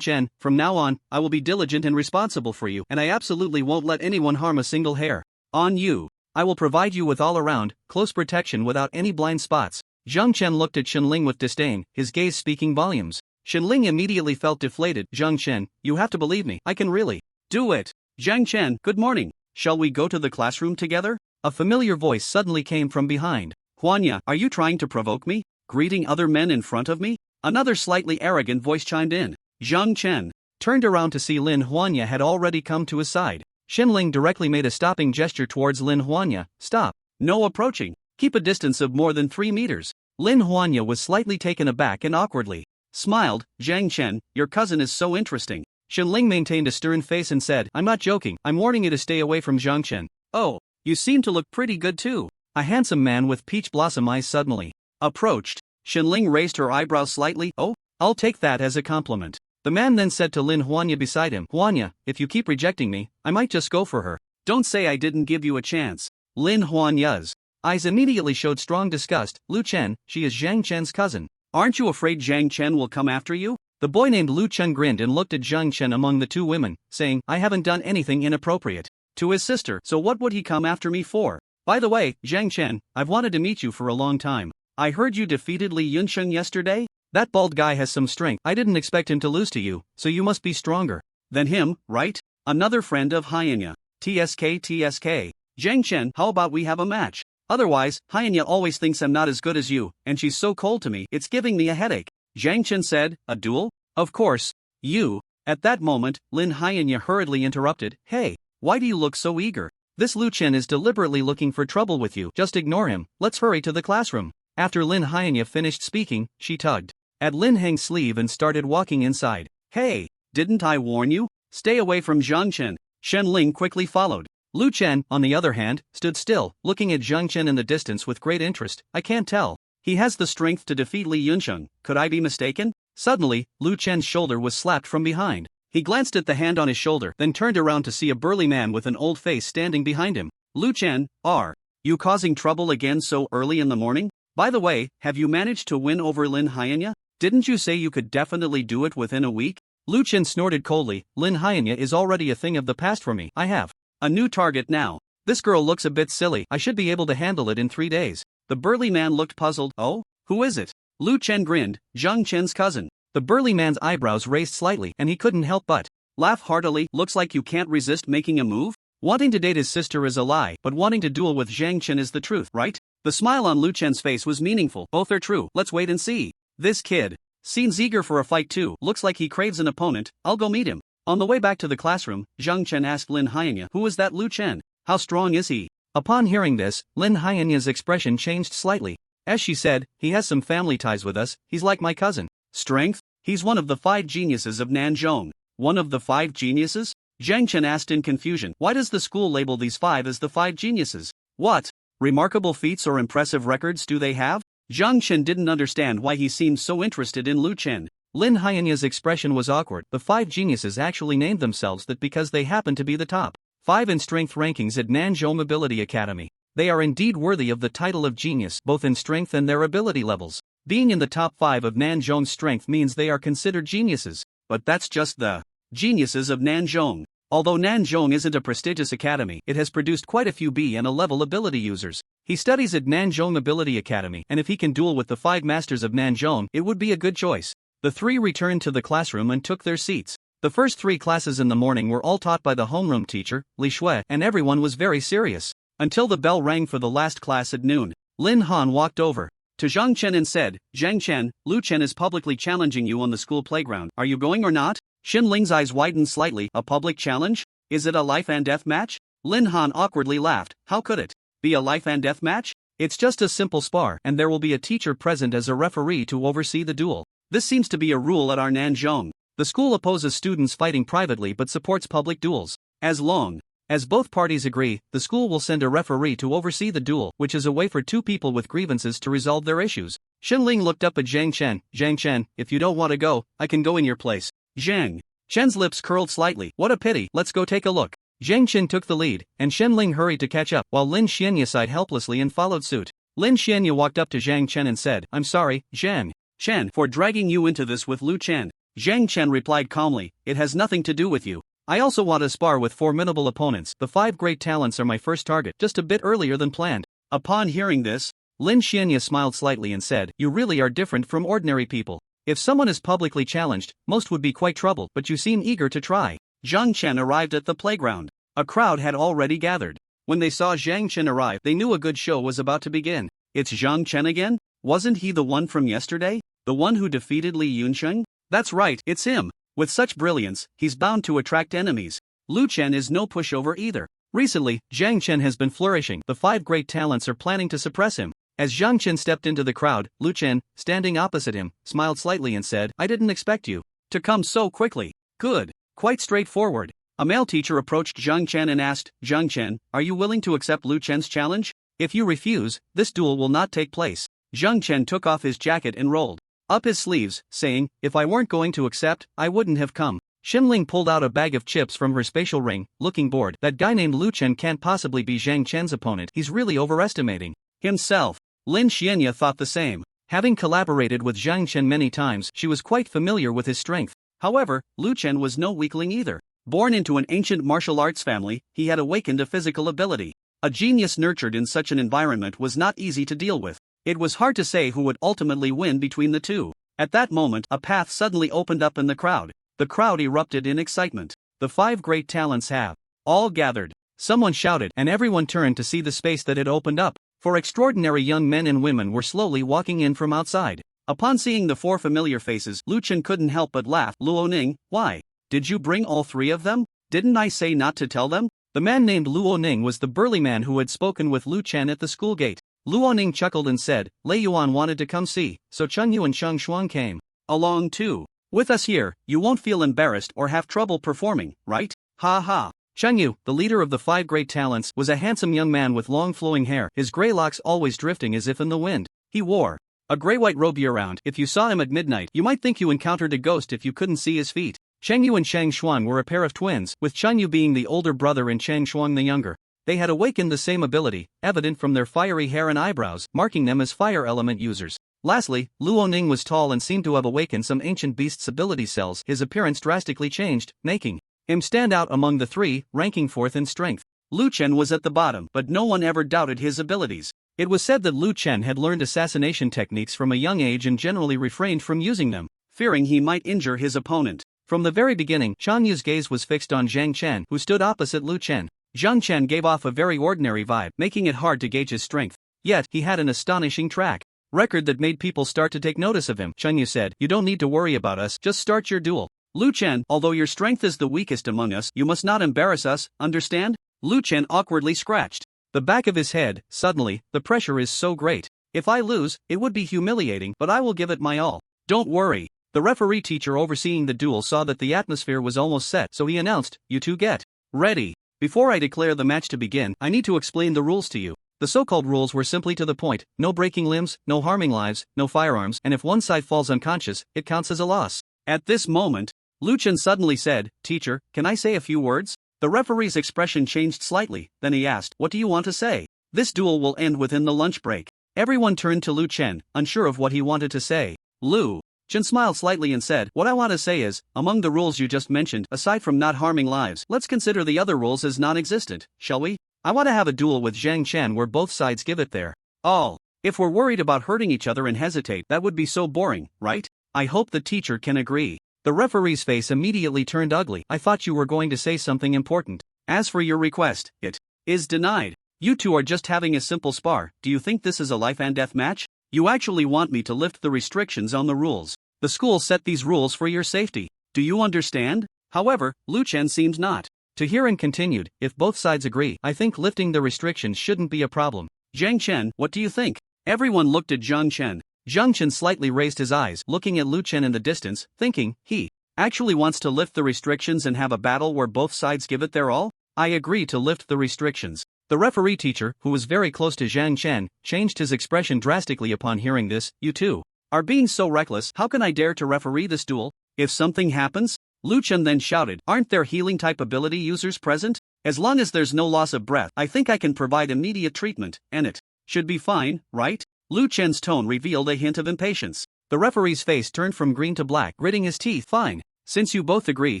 Chen, from now on, I will be diligent and responsible for you, and I absolutely won't let anyone harm a single hair on you. I will provide you with all-around, close protection without any blind spots. Zhang Chen looked at Xinling with disdain, his gaze speaking volumes. Xinling immediately felt deflated. Zhang Chen, you have to believe me, I can really do it. Zhang Chen, good morning. Shall we go to the classroom together? A familiar voice suddenly came from behind. Huanya, are you trying to provoke me? Greeting other men in front of me? Another slightly arrogant voice chimed in. Zhang Chen turned around to see Lin Huanya had already come to his side. Xinling directly made a stopping gesture towards Lin Huanya. Stop. No approaching. Keep a distance of more than 3 meters. Lin Huanya was slightly taken aback and awkwardly smiled. Zhang Chen, your cousin is so interesting. Xinling maintained a stern face and said, I'm not joking, I'm warning you to stay away from Zhang Chen. Oh, you seem to look pretty good too. A handsome man with peach blossom eyes suddenly approached. Xinling raised her eyebrows slightly. Oh, I'll take that as a compliment. The man then said to Lin Huanya beside him, Huanya, if you keep rejecting me, I might just go for her. Don't say I didn't give you a chance. Lin Huanya's eyes immediately showed strong disgust. Lu Chen, she is Zhang Chen's cousin. Aren't you afraid Zhang Chen will come after you? The boy named Lu Chen grinned and looked at Zhang Chen among the two women, saying, I haven't done anything inappropriate to his sister, so what would he come after me for? By the way, Zhang Chen, I've wanted to meet you for a long time. I heard you defeated Li Yunsheng yesterday? That bald guy has some strength. I didn't expect him to lose to you, so you must be stronger than him, right? Another friend of Hyenya. TSK. Zhang Chen, how about we have a match? Otherwise, Hyenya always thinks I'm not as good as you, and she's so cold to me, it's giving me a headache. Zhang Chen said, a duel? Of course. You. At that moment, Lin Hyenya hurriedly interrupted, hey, why do you look so eager? This Lu Chen is deliberately looking for trouble with you, just ignore him, let's hurry to the classroom. After Lin Hyenya finished speaking, she tugged at Lin Heng's sleeve and started walking inside. Hey, didn't I warn you? Stay away from Zhang Chen. Shen Ling quickly followed. Lu Chen, on the other hand, stood still, looking at Zhang Chen in the distance with great interest. I can't tell. He has the strength to defeat Li Yunsheng, could I be mistaken? Suddenly, Lu Chen's shoulder was slapped from behind. He glanced at the hand on his shoulder, then turned around to see a burly man with an old face standing behind him. Lu Chen, are you causing trouble again so early in the morning? By the way, have you managed to win over Lin Hyenya? Didn't you say you could definitely do it within a week? Lu Chen snorted coldly. Lin Hyenya is already a thing of the past for me. I have a new target now. This girl looks a bit silly. I should be able to handle it in 3 days. The burly man looked puzzled. Oh, who is it? Lu Chen grinned. Zhang Chen's cousin. The burly man's eyebrows raised slightly and he couldn't help but laugh heartily. Looks like you can't resist making a move. Wanting to date his sister is a lie, but wanting to duel with Zhang Chen is the truth, right? The smile on Lu Chen's face was meaningful. Both are true. Let's wait and see. This kid seems eager for a fight too. Looks like he craves an opponent. I'll go meet him. On the way back to the classroom, Zhang Chen asked Lin Hyenya, who is that Lu Chen? How strong is he? Upon hearing this, Lin Hyenya's expression changed slightly. As she said, he has some family ties with us, he's like my cousin. Strength? He's one of the 5 geniuses of Nanzhong. One of the 5 geniuses? Zhang Chen asked in confusion. Why does the school label these 5 as the 5 geniuses? What remarkable feats or impressive records do they have? Zhang Chen didn't understand why he seemed so interested in Lu Chen. Lin Hyenya's expression was awkward. The 5 geniuses actually named themselves that because they happened to be the top 5 in strength rankings at Nanzhong Ability Academy. They are indeed worthy of the title of genius, both in strength and their ability levels. Being in the top 5 of Nanzhong's strength means they are considered geniuses. But that's just the geniuses of Nanzhong. Although Nanzhong isn't a prestigious academy, it has produced quite a few B and A level ability users. He studies at Nanzhong Ability Academy, and if he can duel with the 5 masters of Nanzhong, it would be a good choice. The 3 returned to the classroom and took their seats. The first 3 classes in the morning were all taught by the homeroom teacher, Li Shui, and everyone was very serious. Until the bell rang for the last class at noon. Lin Han walked over to Zhang Chen and said, Zhang Chen, Lu Chen is publicly challenging you on the school playground. Are you going or not? Xin Ling's eyes widened slightly. A public challenge? Is it a life and death match? Lin Han awkwardly laughed. How could it be a life and death match? It's just a simple spar, and there will be a teacher present as a referee to oversee the duel. This seems to be a rule at our Nanzhong. The school opposes students fighting privately but supports public duels. As long as both parties agree, the school will send a referee to oversee the duel, which is a way for two people with grievances to resolve their issues. Shenling looked up at Zhang Chen. Zhang Chen, if you don't want to go, I can go in your place. Zhang Chen's lips curled slightly. What a pity, let's go take a look. Zhang Chen took the lead, and Shenling hurried to catch up, while Lin Xianya sighed helplessly and followed suit. Lin Xianya walked up to Zhang Chen and said, I'm sorry, Zhang Chen, for dragging you into this with Lu Chen. Zhang Chen replied calmly, it has nothing to do with you. I also want to spar with formidable opponents. The 5 great talents are my first target, just a bit earlier than planned. Upon hearing this, Lin Xianya smiled slightly and said, you really are different from ordinary people. If someone is publicly challenged, most would be quite troubled, but you seem eager to try. Zhang Chen arrived at the playground. A crowd had already gathered. When they saw Zhang Chen arrive, they knew a good show was about to begin. It's Zhang Chen again? Wasn't he the one from yesterday? The one who defeated Li Yunsheng? That's right, it's him. With such brilliance, he's bound to attract enemies. Lu Chen is no pushover either. Recently, Zhang Chen has been flourishing. The 5 great talents are planning to suppress him. As Zhang Chen stepped into the crowd, Lu Chen, standing opposite him, smiled slightly and said, I didn't expect you to come so quickly. Good. Quite straightforward. A male teacher approached Zhang Chen and asked, Zhang Chen, are you willing to accept Lu Chen's challenge? If you refuse, this duel will not take place. Zhang Chen took off his jacket and rolled up his sleeves, saying, if I weren't going to accept, I wouldn't have come. Shenling pulled out a bag of chips from her spatial ring, looking bored. That guy named Lu Chen can't possibly be Zhang Chen's opponent. He's really overestimating himself. Lin Xianya thought the same. Having collaborated with Zhang Chen many times, she was quite familiar with his strength. However, Lu Chen was no weakling either. Born into an ancient martial arts family, he had awakened a physical ability. A genius nurtured in such an environment was not easy to deal with. It was hard to say who would ultimately win between the two. At that moment, a path suddenly opened up in the crowd. The crowd erupted in excitement. The 5 great talents have all gathered. Someone shouted, and everyone turned to see the space that had opened up. 4 extraordinary young men and women were slowly walking in from outside. Upon seeing the 4 familiar faces, Lu Chen couldn't help but laugh. Luoning, why? Did you bring all 3 of them? Didn't I say not to tell them? The man named Luoning was the burly man who had spoken with Lu Chen at the school gate. Luoning chuckled and said, Lei Yuan wanted to come see, so Chun Yu and Sheng Shuang came along too. With us here, you won't feel embarrassed or have trouble performing, right? Ha ha. Chun Yu, the leader of the 5 great talents, was a handsome young man with long flowing hair, his gray locks always drifting as if in the wind. He wore a gray-white robe year-round. If you saw him at midnight, you might think you encountered a ghost if you couldn't see his feet. Cheng Yu and Sheng Shuang were a pair of twins, with Chun Yu being the older brother and Sheng Shuang the younger. They had awakened the same ability, evident from their fiery hair and eyebrows, marking them as fire element users. Lastly, Luoning was tall and seemed to have awakened some ancient beast's ability cells. His appearance drastically changed, making him stand out among the 3, ranking 4th in strength. Lu Chen was at the bottom, but no one ever doubted his abilities. It was said that Lu Chen had learned assassination techniques from a young age and generally refrained from using them, fearing he might injure his opponent. From the very beginning, Chun Yu's gaze was fixed on Zhang Chen, who stood opposite Lu Chen. Zhang Chen gave off a very ordinary vibe, making it hard to gauge his strength. Yet, he had an astonishing track record that made people start to take notice of him. Chun Yu said, you don't need to worry about us, just start your duel. Lu Chen, although your strength is the weakest among us, you must not embarrass us, understand? Lu Chen awkwardly scratched the back of his head. Suddenly, the pressure is so great. If I lose, it would be humiliating, but I will give it my all. Don't worry. The referee teacher overseeing the duel saw that the atmosphere was almost set, so he announced, you two get ready. Before I declare the match to begin, I need to explain the rules to you. The so-called rules were simply to the point: no breaking limbs, no harming lives, no firearms, and if one side falls unconscious, it counts as a loss. At this moment, Lu Chen suddenly said, Teacher, can I say a few words? The referee's expression changed slightly, then he asked, what do you want to say? This duel will end within the lunch break. Everyone turned to Lu Chen, unsure of what he wanted to say. Lu Chen smiled slightly and said, what I want to say is, among the rules you just mentioned, aside from not harming lives, let's consider the other rules as non-existent, shall we? I want to have a duel with Zhang Chen where both sides give it their all. If we're worried about hurting each other and hesitate, that would be so boring, right? I hope the teacher can agree. The referee's face immediately turned ugly. I thought you were going to say something important. As for your request, it is denied. You two are just having a simple spar. Do you think this is a life and death match? You actually want me to lift the restrictions on the rules. The school set these rules for your safety. Do you understand? However, Lu Chen seemed not to hear and continued, if both sides agree, I think lifting the restrictions shouldn't be a problem. Zhang Chen, what do you think? Everyone looked at Zhang Chen. Zhang Chen slightly raised his eyes, looking at Lu Chen in the distance, thinking, he Actually wants to lift the restrictions and have a battle where both sides give it their all? I agree to lift the restrictions. The referee teacher, who was very close to Zhang Chen, changed his expression drastically upon hearing this. You two are being so reckless. How can I dare to referee this duel? If something happens? Lu Chen then shouted, aren't there healing type ability users present? As long as there's no loss of breath, I think I can provide immediate treatment, and it should be fine, right? Lu Chen's tone revealed a hint of impatience. The referee's face turned from green to black, gritting his teeth. Fine. Since you both agree,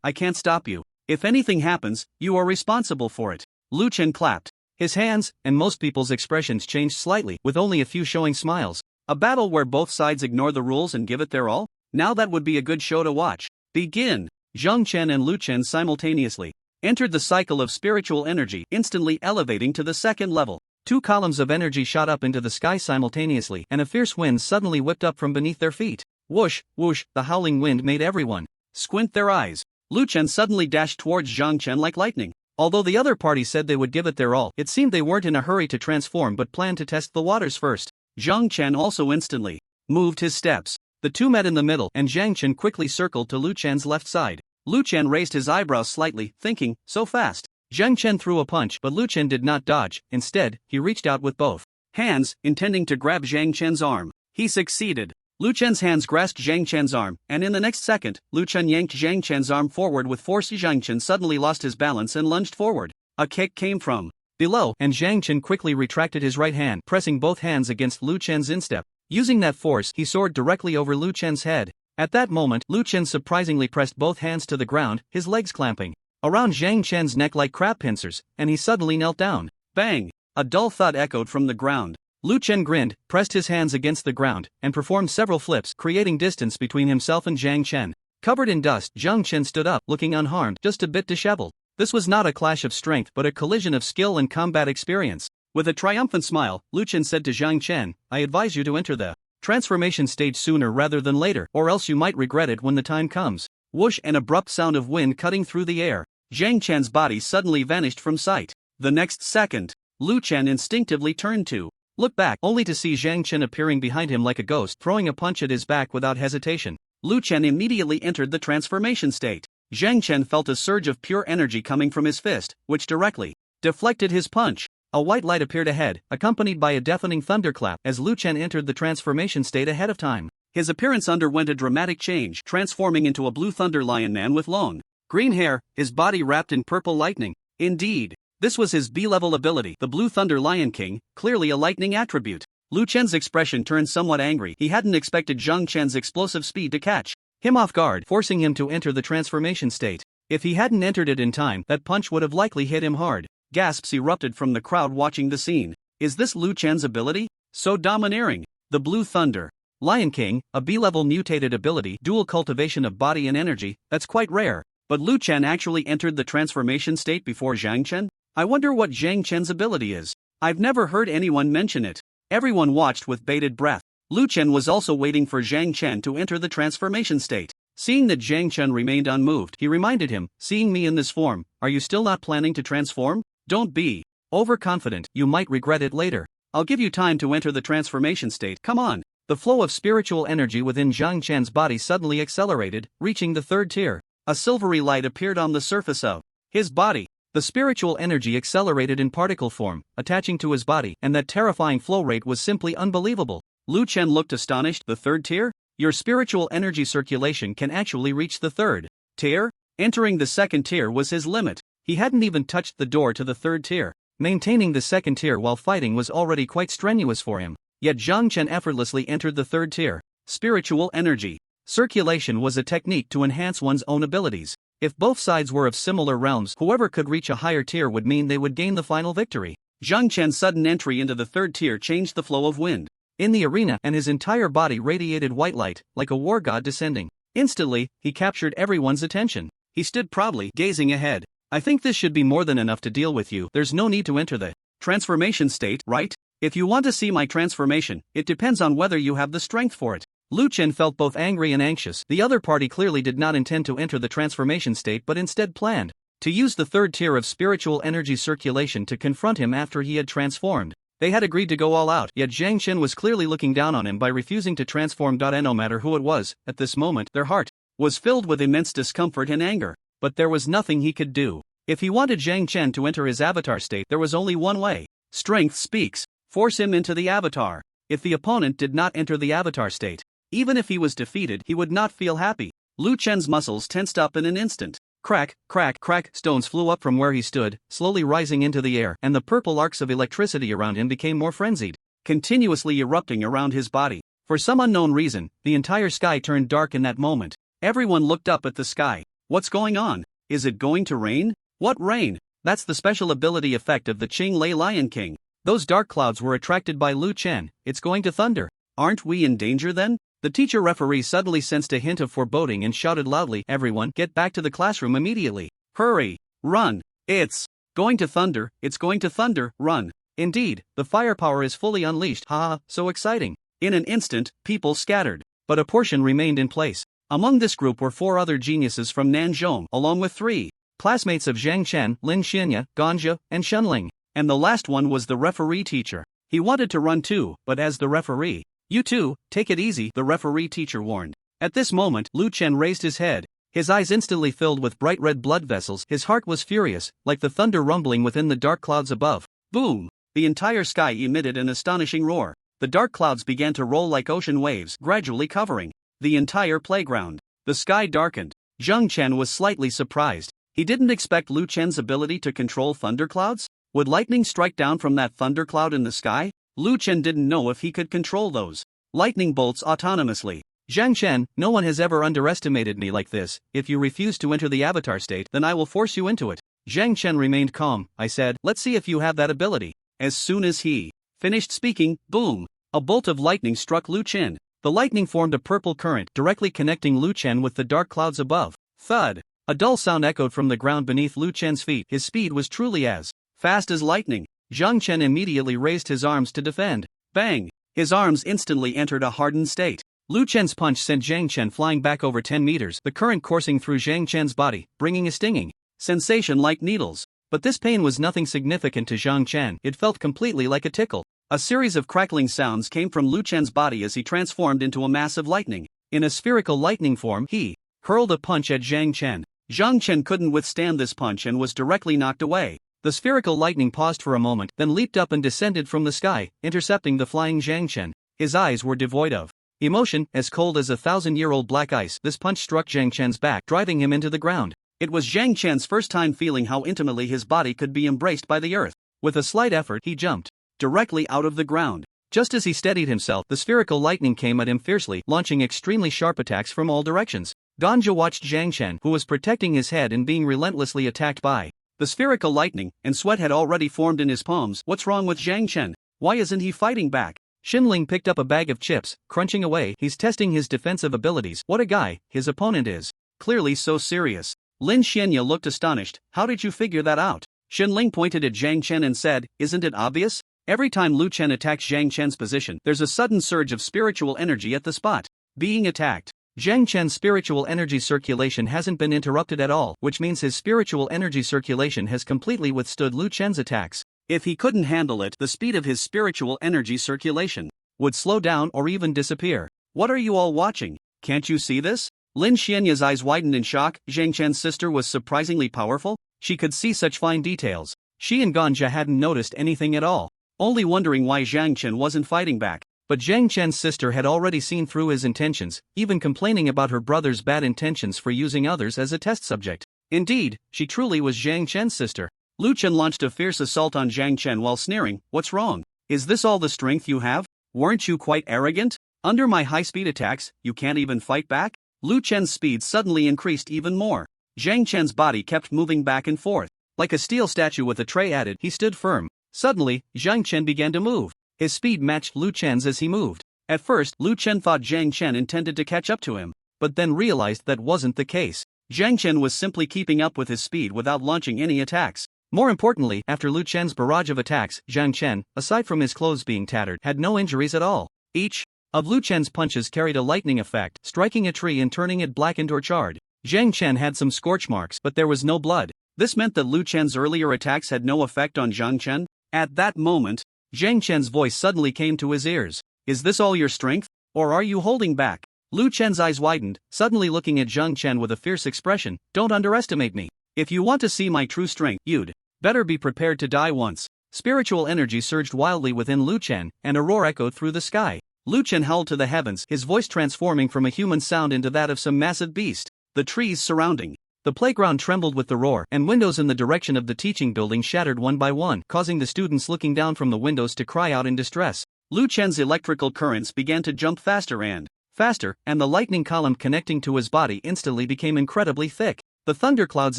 I can't stop you. If anything happens, you are responsible for it. Lu Chen clapped his hands, and most people's expressions changed slightly, with only a few showing smiles. A battle where both sides ignore the rules and give it their all? Now that would be a good show to watch. Begin. Zhang Chen and Lu Chen simultaneously entered the cycle of spiritual energy, instantly elevating to the second level. Two columns of energy shot up into the sky simultaneously, and a fierce wind suddenly whipped up from beneath their feet. Whoosh, whoosh, the howling wind made everyone squint their eyes. Lu Chen suddenly dashed towards Zhang Chen like lightning. Although the other party said they would give it their all, it seemed they weren't in a hurry to transform but planned to test the waters first. Zhang Chen also instantly moved his steps. The two met in the middle, and Zhang Chen quickly circled to Lu Chen's left side. Lu Chen raised his eyebrows slightly, thinking, so fast. Zhang Chen threw a punch, but Lu Chen did not dodge. Instead, he reached out with both hands, intending to grab Zhang Chen's arm. He succeeded. Lu Chen's hands grasped Zhang Chen's arm, and in the next second, Lu Chen yanked Zhang Chen's arm forward with force. Zhang Chen suddenly lost his balance and lunged forward. A kick came from below, and Zhang Chen quickly retracted his right hand, pressing both hands against Lu Chen's instep. Using that force, he soared directly over Lu Chen's head. At that moment, Lu Chen surprisingly pressed both hands to the ground, his legs clamping around Zhang Chen's neck like crab pincers, and he suddenly knelt down. Bang! A dull thud echoed from the ground. Lu Chen grinned, pressed his hands against the ground, and performed several flips, creating distance between himself and Zhang Chen. Covered in dust, Zhang Chen stood up, looking unharmed, just a bit disheveled. This was not a clash of strength but a collision of skill and combat experience. With a triumphant smile, Lu Chen said to Zhang Chen, I advise you to enter the transformation stage sooner rather than later, or else you might regret it when the time comes. Whoosh, an abrupt sound of wind cutting through the air. Zhang Chen's body suddenly vanished from sight. The next second, Lu Chen instinctively turned to look back, only to see Zhang Chen appearing behind him like a ghost, throwing a punch at his back without hesitation. Lu Chen immediately entered the transformation state. Zhang Chen felt a surge of pure energy coming from his fist, which directly deflected his punch. A white light appeared ahead, accompanied by a deafening thunderclap as Lu Chen entered the transformation state ahead of time. His appearance underwent a dramatic change, transforming into a blue thunder lion man with long green hair, his body wrapped in purple lightning. Indeed, this was his B-level ability, the Blue Thunder Lion King, clearly a lightning attribute. Lu Chen's expression turned somewhat angry. He hadn't expected Zhang Chen's explosive speed to catch him off guard, forcing him to enter the transformation state. If he hadn't entered it in time, that punch would have likely hit him hard. Gasps erupted from the crowd watching the scene. Is this Lu Chen's ability? So domineering. The Blue Thunder Lion King, a B-level mutated ability, dual cultivation of body and energy, that's quite rare. But Lu Chen actually entered the transformation state before Zhang Chen? I wonder what Zhang Chen's ability is. I've never heard anyone mention it. Everyone watched with bated breath. Lu Chen was also waiting for Zhang Chen to enter the transformation state. Seeing that Zhang Chen remained unmoved, he reminded him, seeing me in this form, are you still not planning to transform? Don't be overconfident, you might regret it later. I'll give you time to enter the transformation state, come on. The flow of spiritual energy within Zhang Chen's body suddenly accelerated, reaching the third tier. A silvery light appeared on the surface of his body. The spiritual energy accelerated in particle form, attaching to his body, and that terrifying flow rate was simply unbelievable. Lu Chen looked astonished. The third tier? Your spiritual energy circulation can actually reach the third tier? Entering the second tier was his limit. He hadn't even touched the door to the third tier. Maintaining the second tier while fighting was already quite strenuous for him. Yet Zhang Chen effortlessly entered the third tier. Spiritual energy circulation was a technique to enhance one's own abilities. If both sides were of similar realms, whoever could reach a higher tier would mean they would gain the final victory. Zhang Chen's sudden entry into the third tier changed the flow of wind in the arena, and his entire body radiated white light, like a war god descending. Instantly, he captured everyone's attention. He stood proudly, gazing ahead. I think this should be more than enough to deal with you. There's no need to enter the transformation state, right? If you want to see my transformation, it depends on whether you have the strength for it. Lu Chen felt both angry and anxious. The other party clearly did not intend to enter the transformation state but instead planned to use the third tier of spiritual energy circulation to confront him after he had transformed. They had agreed to go all out, yet Zhang Chen was clearly looking down on him by refusing to transform. No matter who it was, at this moment, their heart was filled with immense discomfort and anger, but there was nothing he could do. If he wanted Zhang Chen to enter his avatar state, there was only one way. Strength speaks. Force him into the avatar. If the opponent did not enter the avatar state, even if he was defeated, he would not feel happy. Lu Chen's muscles tensed up in an instant. Crack, crack, crack, stones flew up from where he stood, slowly rising into the air, and the purple arcs of electricity around him became more frenzied, continuously erupting around his body. For some unknown reason, the entire sky turned dark in that moment. Everyone looked up at the sky. What's going on? Is it going to rain? What rain? That's the special ability effect of the Qing Lei Lion King. Those dark clouds were attracted by Lu Chen. It's going to thunder. Aren't we in danger then? The teacher referee suddenly sensed a hint of foreboding and shouted loudly, "Everyone, get back to the classroom immediately. Hurry! Run! It's going to thunder, it's going to thunder, run!" Indeed, the firepower is fully unleashed. Haha, so exciting. In an instant, people scattered, but a portion remained in place. Among this group were 4 other geniuses from Nanzhong, along with 3 classmates of Zhang Chen, Lin Xianya, Ganja, and Shenling. And the last one was the referee teacher. He wanted to run too, but as the referee, "You two, take it easy," the referee teacher warned. At this moment, Lu Chen raised his head. His eyes instantly filled with bright red blood vessels. His heart was furious, like the thunder rumbling within the dark clouds above. Boom! The entire sky emitted an astonishing roar. The dark clouds began to roll like ocean waves, gradually covering the entire playground. The sky darkened. Zhang Chen was slightly surprised. He didn't expect Lu Chen's ability to control thunderclouds. Would lightning strike down from that thundercloud in the sky? Lu Chen didn't know if he could control those lightning bolts autonomously. "Zhang Chen, no one has ever underestimated me like this. If you refuse to enter the avatar state, then I will force you into it." Zhang Chen remained calm. "I said, let's see if you have that ability." As soon as he finished speaking, boom! A bolt of lightning struck Lu Chen. The lightning formed a purple current, directly connecting Lu Chen with the dark clouds above. Thud! A dull sound echoed from the ground beneath Lu Chen's feet. His speed was truly as fast as lightning. Zhang Chen immediately raised his arms to defend. Bang! His arms instantly entered a hardened state. Lu Chen's punch sent Zhang Chen flying back over 10 meters, the current coursing through Zhang Chen's body, bringing a stinging sensation like needles. But this pain was nothing significant to Zhang Chen. It felt completely like a tickle. A series of crackling sounds came from Lu Chen's body as he transformed into a mass of lightning. In a spherical lightning form, he hurled a punch at Zhang Chen. Zhang Chen couldn't withstand this punch and was directly knocked away. The spherical lightning paused for a moment, then leaped up and descended from the sky, intercepting the flying Zhang Chen. His eyes were devoid of emotion, as cold as 1,000-year-old black ice. This punch struck Zhang Chen's back, driving him into the ground. It was Zhang Chen's first time feeling how intimately his body could be embraced by the earth. With a slight effort, he jumped directly out of the ground. Just as he steadied himself, the spherical lightning came at him fiercely, launching extremely sharp attacks from all directions. Ganja watched Zhang Chen, who was protecting his head and being relentlessly attacked by the spherical lightning, and sweat had already formed in his palms. What's wrong with Zhang Chen? Why isn't he fighting back? Xinling picked up a bag of chips, crunching away. He's testing his defensive abilities. What a guy his opponent is. Clearly so serious. Lin Xianya looked astonished. How did you figure that out? Xinling pointed at Zhang Chen and said, "Isn't it obvious? Every time Lu Chen attacks Zhang Chen's position, there's a sudden surge of spiritual energy at the spot being attacked. Zhang Chen's spiritual energy circulation hasn't been interrupted at all, which means his spiritual energy circulation has completely withstood Lu Chen's attacks. If he couldn't handle it, the speed of his spiritual energy circulation would slow down or even disappear. What are you all watching? Can't you see this?" Lin Xianya's eyes widened in shock. Zhang Chen's sister was surprisingly powerful. She could see such fine details. She and Ganja hadn't noticed anything at all, only wondering why Zhang Chen wasn't fighting back. But Zhang Chen's sister had already seen through his intentions, even complaining about her brother's bad intentions for using others as a test subject. Indeed, she truly was Zhang Chen's sister. Lu Chen launched a fierce assault on Zhang Chen while sneering, "What's wrong? Is this all the strength you have? Weren't you quite arrogant? Under my high-speed attacks, you can't even fight back?" Lu Chen's speed suddenly increased even more. Zhang Chen's body kept moving back and forth. Like a steel statue with a tray added, he stood firm. Suddenly, Zhang Chen began to move. His speed matched Lu Chen's as he moved. At first, Lu Chen thought Zhang Chen intended to catch up to him, but then realized that wasn't the case. Zhang Chen was simply keeping up with his speed without launching any attacks. More importantly, after Lu Chen's barrage of attacks, Zhang Chen, aside from his clothes being tattered, had no injuries at all. Each of Lu Chen's punches carried a lightning effect, striking a tree and turning it blackened or charred. Zhang Chen had some scorch marks, but there was no blood. This meant that Lu Chen's earlier attacks had no effect on Zhang Chen. At that moment, Zhang Chen's voice suddenly came to his ears. "Is this all your strength? Or are you holding back?" Lu Chen's eyes widened, suddenly looking at Zhang Chen with a fierce expression. Don't underestimate me. If you want to see my true strength, you'd better be prepared to die once. Spiritual energy surged wildly within Lu Chen, and a roar echoed through the sky. Lu Chen howled to the heavens, his voice transforming from a human sound into that of some massive beast. The trees surrounding the playground trembled with the roar, and windows in the direction of the teaching building shattered one by one, causing the students looking down from the windows to cry out in distress. Lu Chen's electrical currents began to jump faster and faster, and the lightning column connecting to his body instantly became incredibly thick. The thunderclouds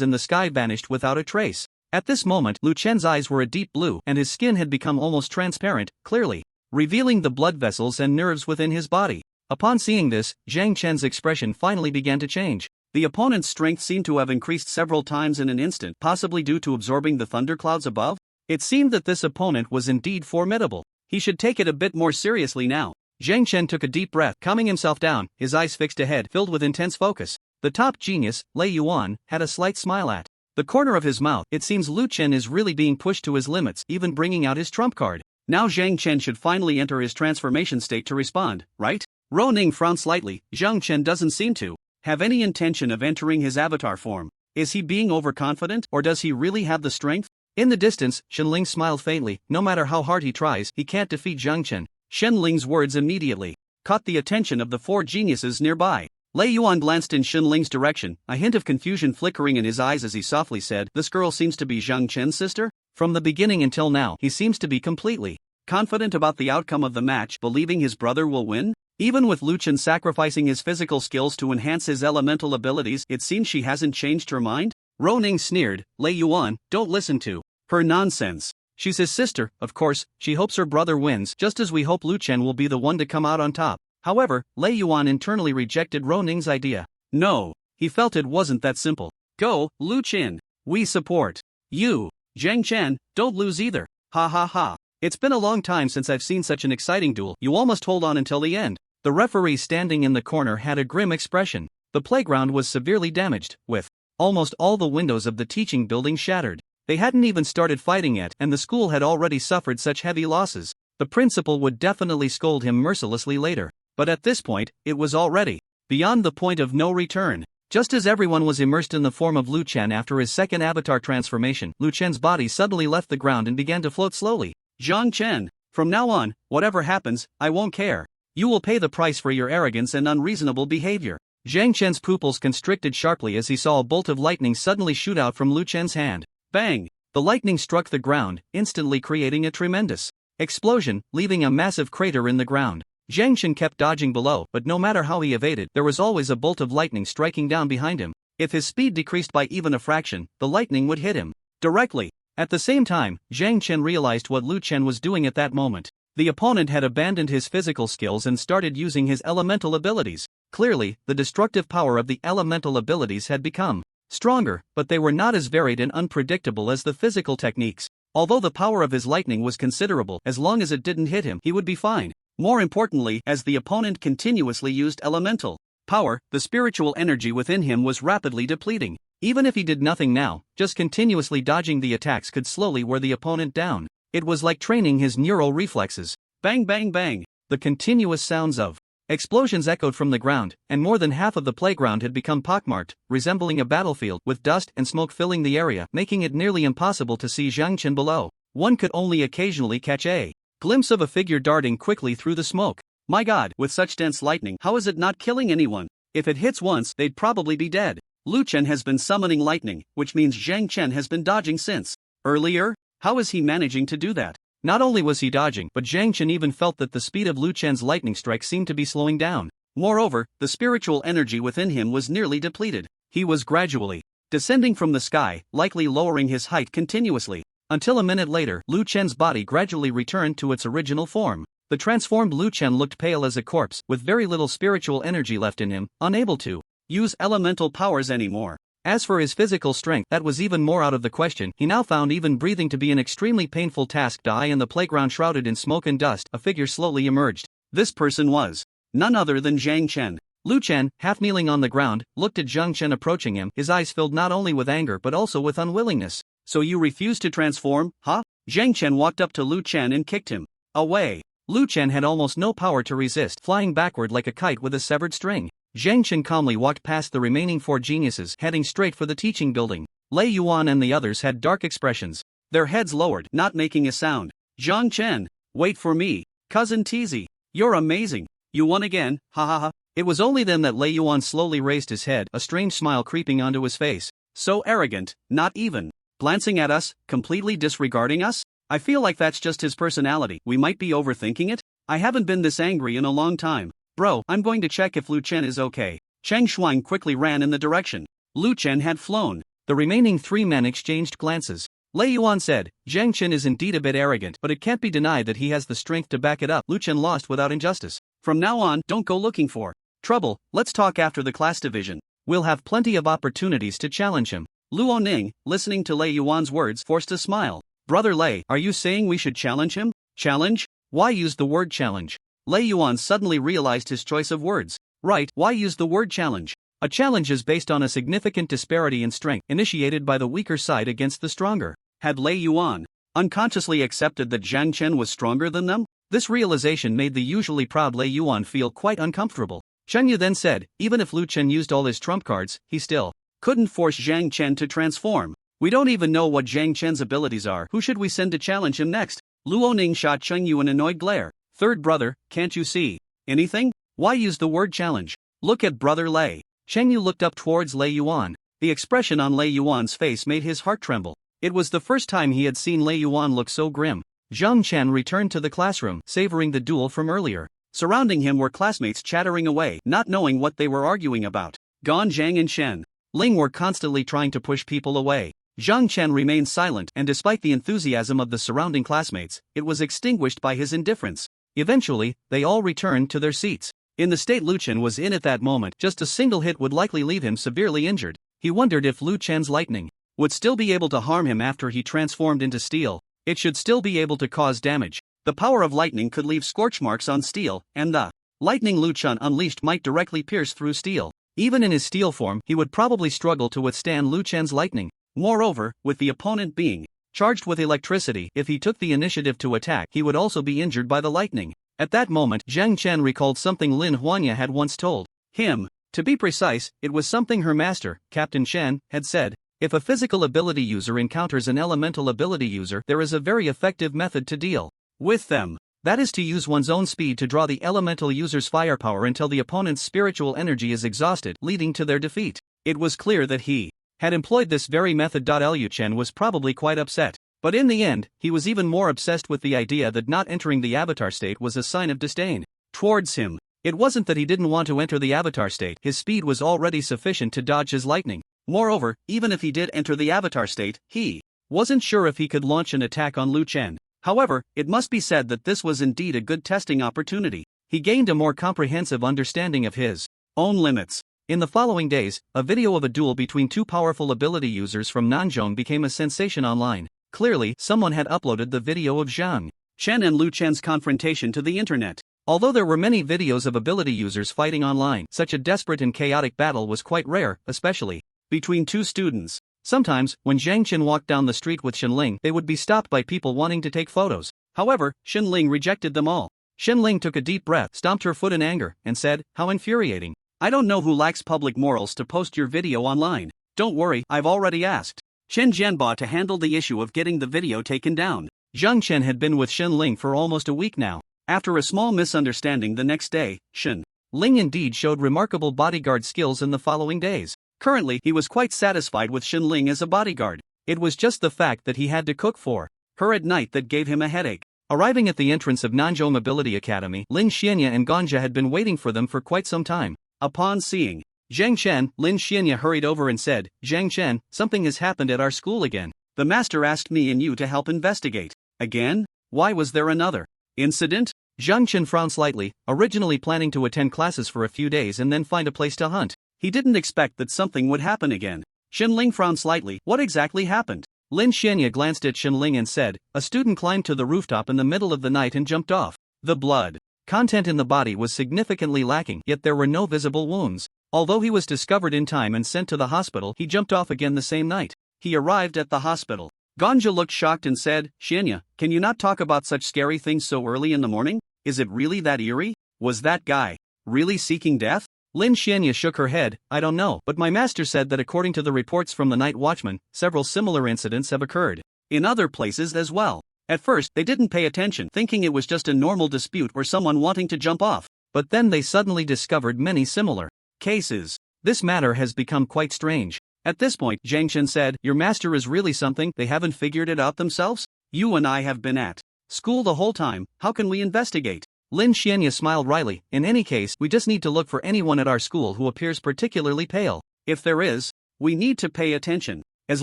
in the sky vanished without a trace. At this moment, Lu Chen's eyes were a deep blue, and his skin had become almost transparent, clearly revealing the blood vessels and nerves within his body. Upon seeing this, Zhang Chen's expression finally began to change. The opponent's strength seemed to have increased several times in an instant, possibly due to absorbing the thunderclouds above. It seemed that this opponent was indeed formidable. He should take it a bit more seriously now. Zhang Chen took a deep breath, calming himself down, his eyes fixed ahead, filled with intense focus. The top genius, Lei Yuan, had a slight smile at the corner of his mouth. It seems Lu Chen is really being pushed to his limits, even bringing out his trump card. Now Zhang Chen should finally enter his transformation state to respond, right? Ro Ning frowned slightly. Zhang Chen doesn't seem to have any intention of entering his avatar form. Is he being overconfident, or does he really have the strength? In the distance, Shenling smiled faintly. No matter how hard he tries, he can't defeat Zhang Chen. Shenling's words immediately caught the attention of the four geniuses nearby. Lei Yuan glanced in Shenling's direction, a hint of confusion flickering in his eyes as he softly said, "This girl seems to be Zhang Chen's sister?" From the beginning until now, he seems to be completely confident about the outcome of the match, believing his brother will win? Even with Lu Chen sacrificing his physical skills to enhance his elemental abilities, it seems she hasn't changed her mind? Ro Ning sneered. Lei Yuan, don't listen to her nonsense. She's his sister, of course. She hopes her brother wins, just as we hope Lu Chen will be the one to come out on top. However, Lei Yuan internally rejected Ro Ning's idea. No, he felt it wasn't that simple. Go, Lu Chen. We support you. Zhang Chen, don't lose either. Ha ha ha. It's been a long time since I've seen such an exciting duel. You all must hold on until the end. The referee standing in the corner had a grim expression. The playground was severely damaged, with almost all the windows of the teaching building shattered. They hadn't even started fighting yet, and the school had already suffered such heavy losses. The principal would definitely scold him mercilessly later. But at this point, it was already beyond the point of no return. Just as everyone was immersed in the form of Lu Chen after his second avatar transformation, Lu Chen's body suddenly left the ground and began to float slowly. Zhang Chen, from now on, whatever happens, I won't care. You will pay the price for your arrogance and unreasonable behavior. Zhang Chen's pupils constricted sharply as he saw a bolt of lightning suddenly shoot out from Lu Chen's hand. Bang! The lightning struck the ground, instantly creating a tremendous explosion, leaving a massive crater in the ground. Zhang Chen kept dodging below, but no matter how he evaded, there was always a bolt of lightning striking down behind him. If his speed decreased by even a fraction, the lightning would hit him directly. At the same time, Zhang Chen realized what Lu Chen was doing at that moment. The opponent had abandoned his physical skills and started using his elemental abilities. Clearly, the destructive power of the elemental abilities had become stronger, but they were not as varied and unpredictable as the physical techniques. Although the power of his lightning was considerable, as long as it didn't hit him, he would be fine. More importantly, as the opponent continuously used elemental power, the spiritual energy within him was rapidly depleting. Even if he did nothing now, just continuously dodging the attacks could slowly wear the opponent down. It was like training his neural reflexes. Bang bang bang! The continuous sounds of explosions echoed from the ground, and more than half of the playground had become pockmarked, resembling a battlefield, with dust and smoke filling the area, making it nearly impossible to see Zhang Chen below. One could only occasionally catch a glimpse of a figure darting quickly through the smoke. My god, with such dense lightning, how is it not killing anyone? If it hits once, they'd probably be dead. Lu Chen has been summoning lightning, which means Zhang Chen has been dodging since earlier? How is he managing to do that? Not only was he dodging, but Zhang Chen even felt that the speed of Lu Chen's lightning strike seemed to be slowing down. Moreover, the spiritual energy within him was nearly depleted. He was gradually descending from the sky, likely lowering his height continuously. Until a minute later, Lu Chen's body gradually returned to its original form. The transformed Lu Chen looked pale as a corpse, with very little spiritual energy left in him, unable to use elemental powers anymore. As for his physical strength, that was even more out of the question. He now found even breathing to be an extremely painful task. In the playground shrouded in smoke and dust, a figure slowly emerged. This person was none other than Zhang Chen. Lu Chen, half kneeling on the ground, looked at Zhang Chen approaching him, his eyes filled not only with anger but also with unwillingness. So you refuse to transform, huh? Zhang Chen walked up to Lu Chen and kicked him away. Lu Chen had almost no power to resist, flying backward like a kite with a severed string. Zhang Chen calmly walked past the remaining 4 geniuses, heading straight for the teaching building. Lei Yuan and the others had dark expressions, their heads lowered, not making a sound. Zhang Chen, wait for me. Cousin Teasy, you're amazing. You won again, ha ha ha. It was only then that Lei Yuan slowly raised his head, a strange smile creeping onto his face. So arrogant, not even glancing at us, completely disregarding us? I feel like that's just his personality. We might be overthinking it? I haven't been this angry in a long time. Bro, I'm going to check if Lu Chen is okay. Cheng Shuang quickly ran in the direction Lu Chen had flown. The remaining 3 men exchanged glances. Lei Yuan said, Zhang Chen is indeed a bit arrogant, but it can't be denied that he has the strength to back it up. Lu Chen lost without injustice. From now on, don't go looking for trouble. Let's talk after the class division. We'll have plenty of opportunities to challenge him. Luo Ning, listening to Lei Yuan's words, forced a smile. Brother Lei, are you saying we should challenge him? Challenge? Why use the word challenge? Lei Yuan suddenly realized his choice of words. Right, why use the word challenge? A challenge is based on a significant disparity in strength, initiated by the weaker side against the stronger. Had Lei Yuan unconsciously accepted that Zhang Chen was stronger than them? This realization made the usually proud Lei Yuan feel quite uncomfortable. Shen Yu then said, even if Lu Chen used all his trump cards, he still couldn't force Zhang Chen to transform. We don't even know what Zhang Chen's abilities are. Who should we send to challenge him next? Luo Ning shot Cheng Yu an annoyed glare. Third brother, can't you see anything? Why use the word challenge? Look at brother Lei. Cheng Yu looked up towards Lei Yuan. The expression on Lei Yuan's face made his heart tremble. It was the first time he had seen Lei Yuan look so grim. Zhang Chen returned to the classroom, savoring the duel from earlier. Surrounding him were classmates chattering away, not knowing what they were arguing about. Gan Zhang and Shen Ling were constantly trying to push people away. Zhang Chen remained silent, and despite the enthusiasm of the surrounding classmates, it was extinguished by his indifference. Eventually, they all returned to their seats. In the state Lu Chen was in at that moment, just a single hit would likely leave him severely injured. He wondered if Lu Chen's lightning would still be able to harm him after he transformed into steel. It should still be able to cause damage. The power of lightning could leave scorch marks on steel, and the lightning Lu Chen unleashed might directly pierce through steel. Even in his steel form, he would probably struggle to withstand Lu Chen's lightning. Moreover, with the opponent being charged with electricity, if he took the initiative to attack, he would also be injured by the lightning. At that moment, Zhang Chen recalled something Lin Huanya had once told him. To be precise, it was something her master, Captain Shen, had said. If a physical ability user encounters an elemental ability user, there is a very effective method to deal with them. That is to use one's own speed to draw the elemental user's firepower until the opponent's spiritual energy is exhausted, leading to their defeat. It was clear that he had employed this very method. Liu Chen was probably quite upset. But in the end, he was even more obsessed with the idea that not entering the avatar state was a sign of disdain towards him. It wasn't that he didn't want to enter the avatar state, his speed was already sufficient to dodge his lightning. Moreover, even if he did enter the avatar state, he wasn't sure if he could launch an attack on Lu Chen. However, it must be said that this was indeed a good testing opportunity. He gained a more comprehensive understanding of his own limits. In the following days, a video of a duel between 2 powerful ability users from Nanzhong became a sensation online. Clearly, someone had uploaded the video of Zhang Chen and Lu Chen's confrontation to the internet. Although there were many videos of ability users fighting online, such a desperate and chaotic battle was quite rare, especially between 2 students. Sometimes, when Zhang Chen walked down the street with Shen Ling, they would be stopped by people wanting to take photos. However, Shen Ling rejected them all. Shen Ling took a deep breath, stomped her foot in anger, and said, "How infuriating. I don't know who lacks public morals to post your video online. Don't worry, I've already asked Chen Jianba to handle the issue of getting the video taken down." Zhang Chen had been with Shen Ling for almost a week now. After a small misunderstanding the next day, Shen Ling indeed showed remarkable bodyguard skills in the following days. Currently, he was quite satisfied with Shen Ling as a bodyguard. It was just the fact that he had to cook for her at night that gave him a headache. Arriving at the entrance of Nanzhou Ability Academy, Lin Xianya and Ganja had been waiting for them for quite some time. Upon seeing Zhang Chen, Lin Xianya hurried over and said, "Zhang Chen, something has happened at our school again. The master asked me and you to help investigate." Again? Why was there another incident? Zhang Chen frowned slightly, originally planning to attend classes for a few days and then find a place to hunt. He didn't expect that something would happen again. Shen Ling frowned slightly. What exactly happened? Lin Xianya glanced at Shen Ling and said, "A student climbed to the rooftop in the middle of the night and jumped off. The blood content in the body was significantly lacking, yet there were no visible wounds. Although he was discovered in time and sent to the hospital, he jumped off again the same night. He arrived at the hospital. Ganja looked shocked and said, "Xianya, can you not talk about such scary things so early in the morning?" Is it really that eerie? Was that guy really seeking death? Lin Xianya shook her head. I don't know, but my master said that according to the reports from the night watchman, several similar incidents have occurred in other places as well. At first, they didn't pay attention, thinking it was just a normal dispute or someone wanting to jump off. But then they suddenly discovered many similar cases. This matter has become quite strange. At this point, Zhang Chen said, your master is really something. They haven't figured it out themselves? You and I have been at school the whole time. How can we investigate? Lin Xianya smiled wryly. In any case, we just need to look for anyone at our school who appears particularly pale. If there is, we need to pay attention. As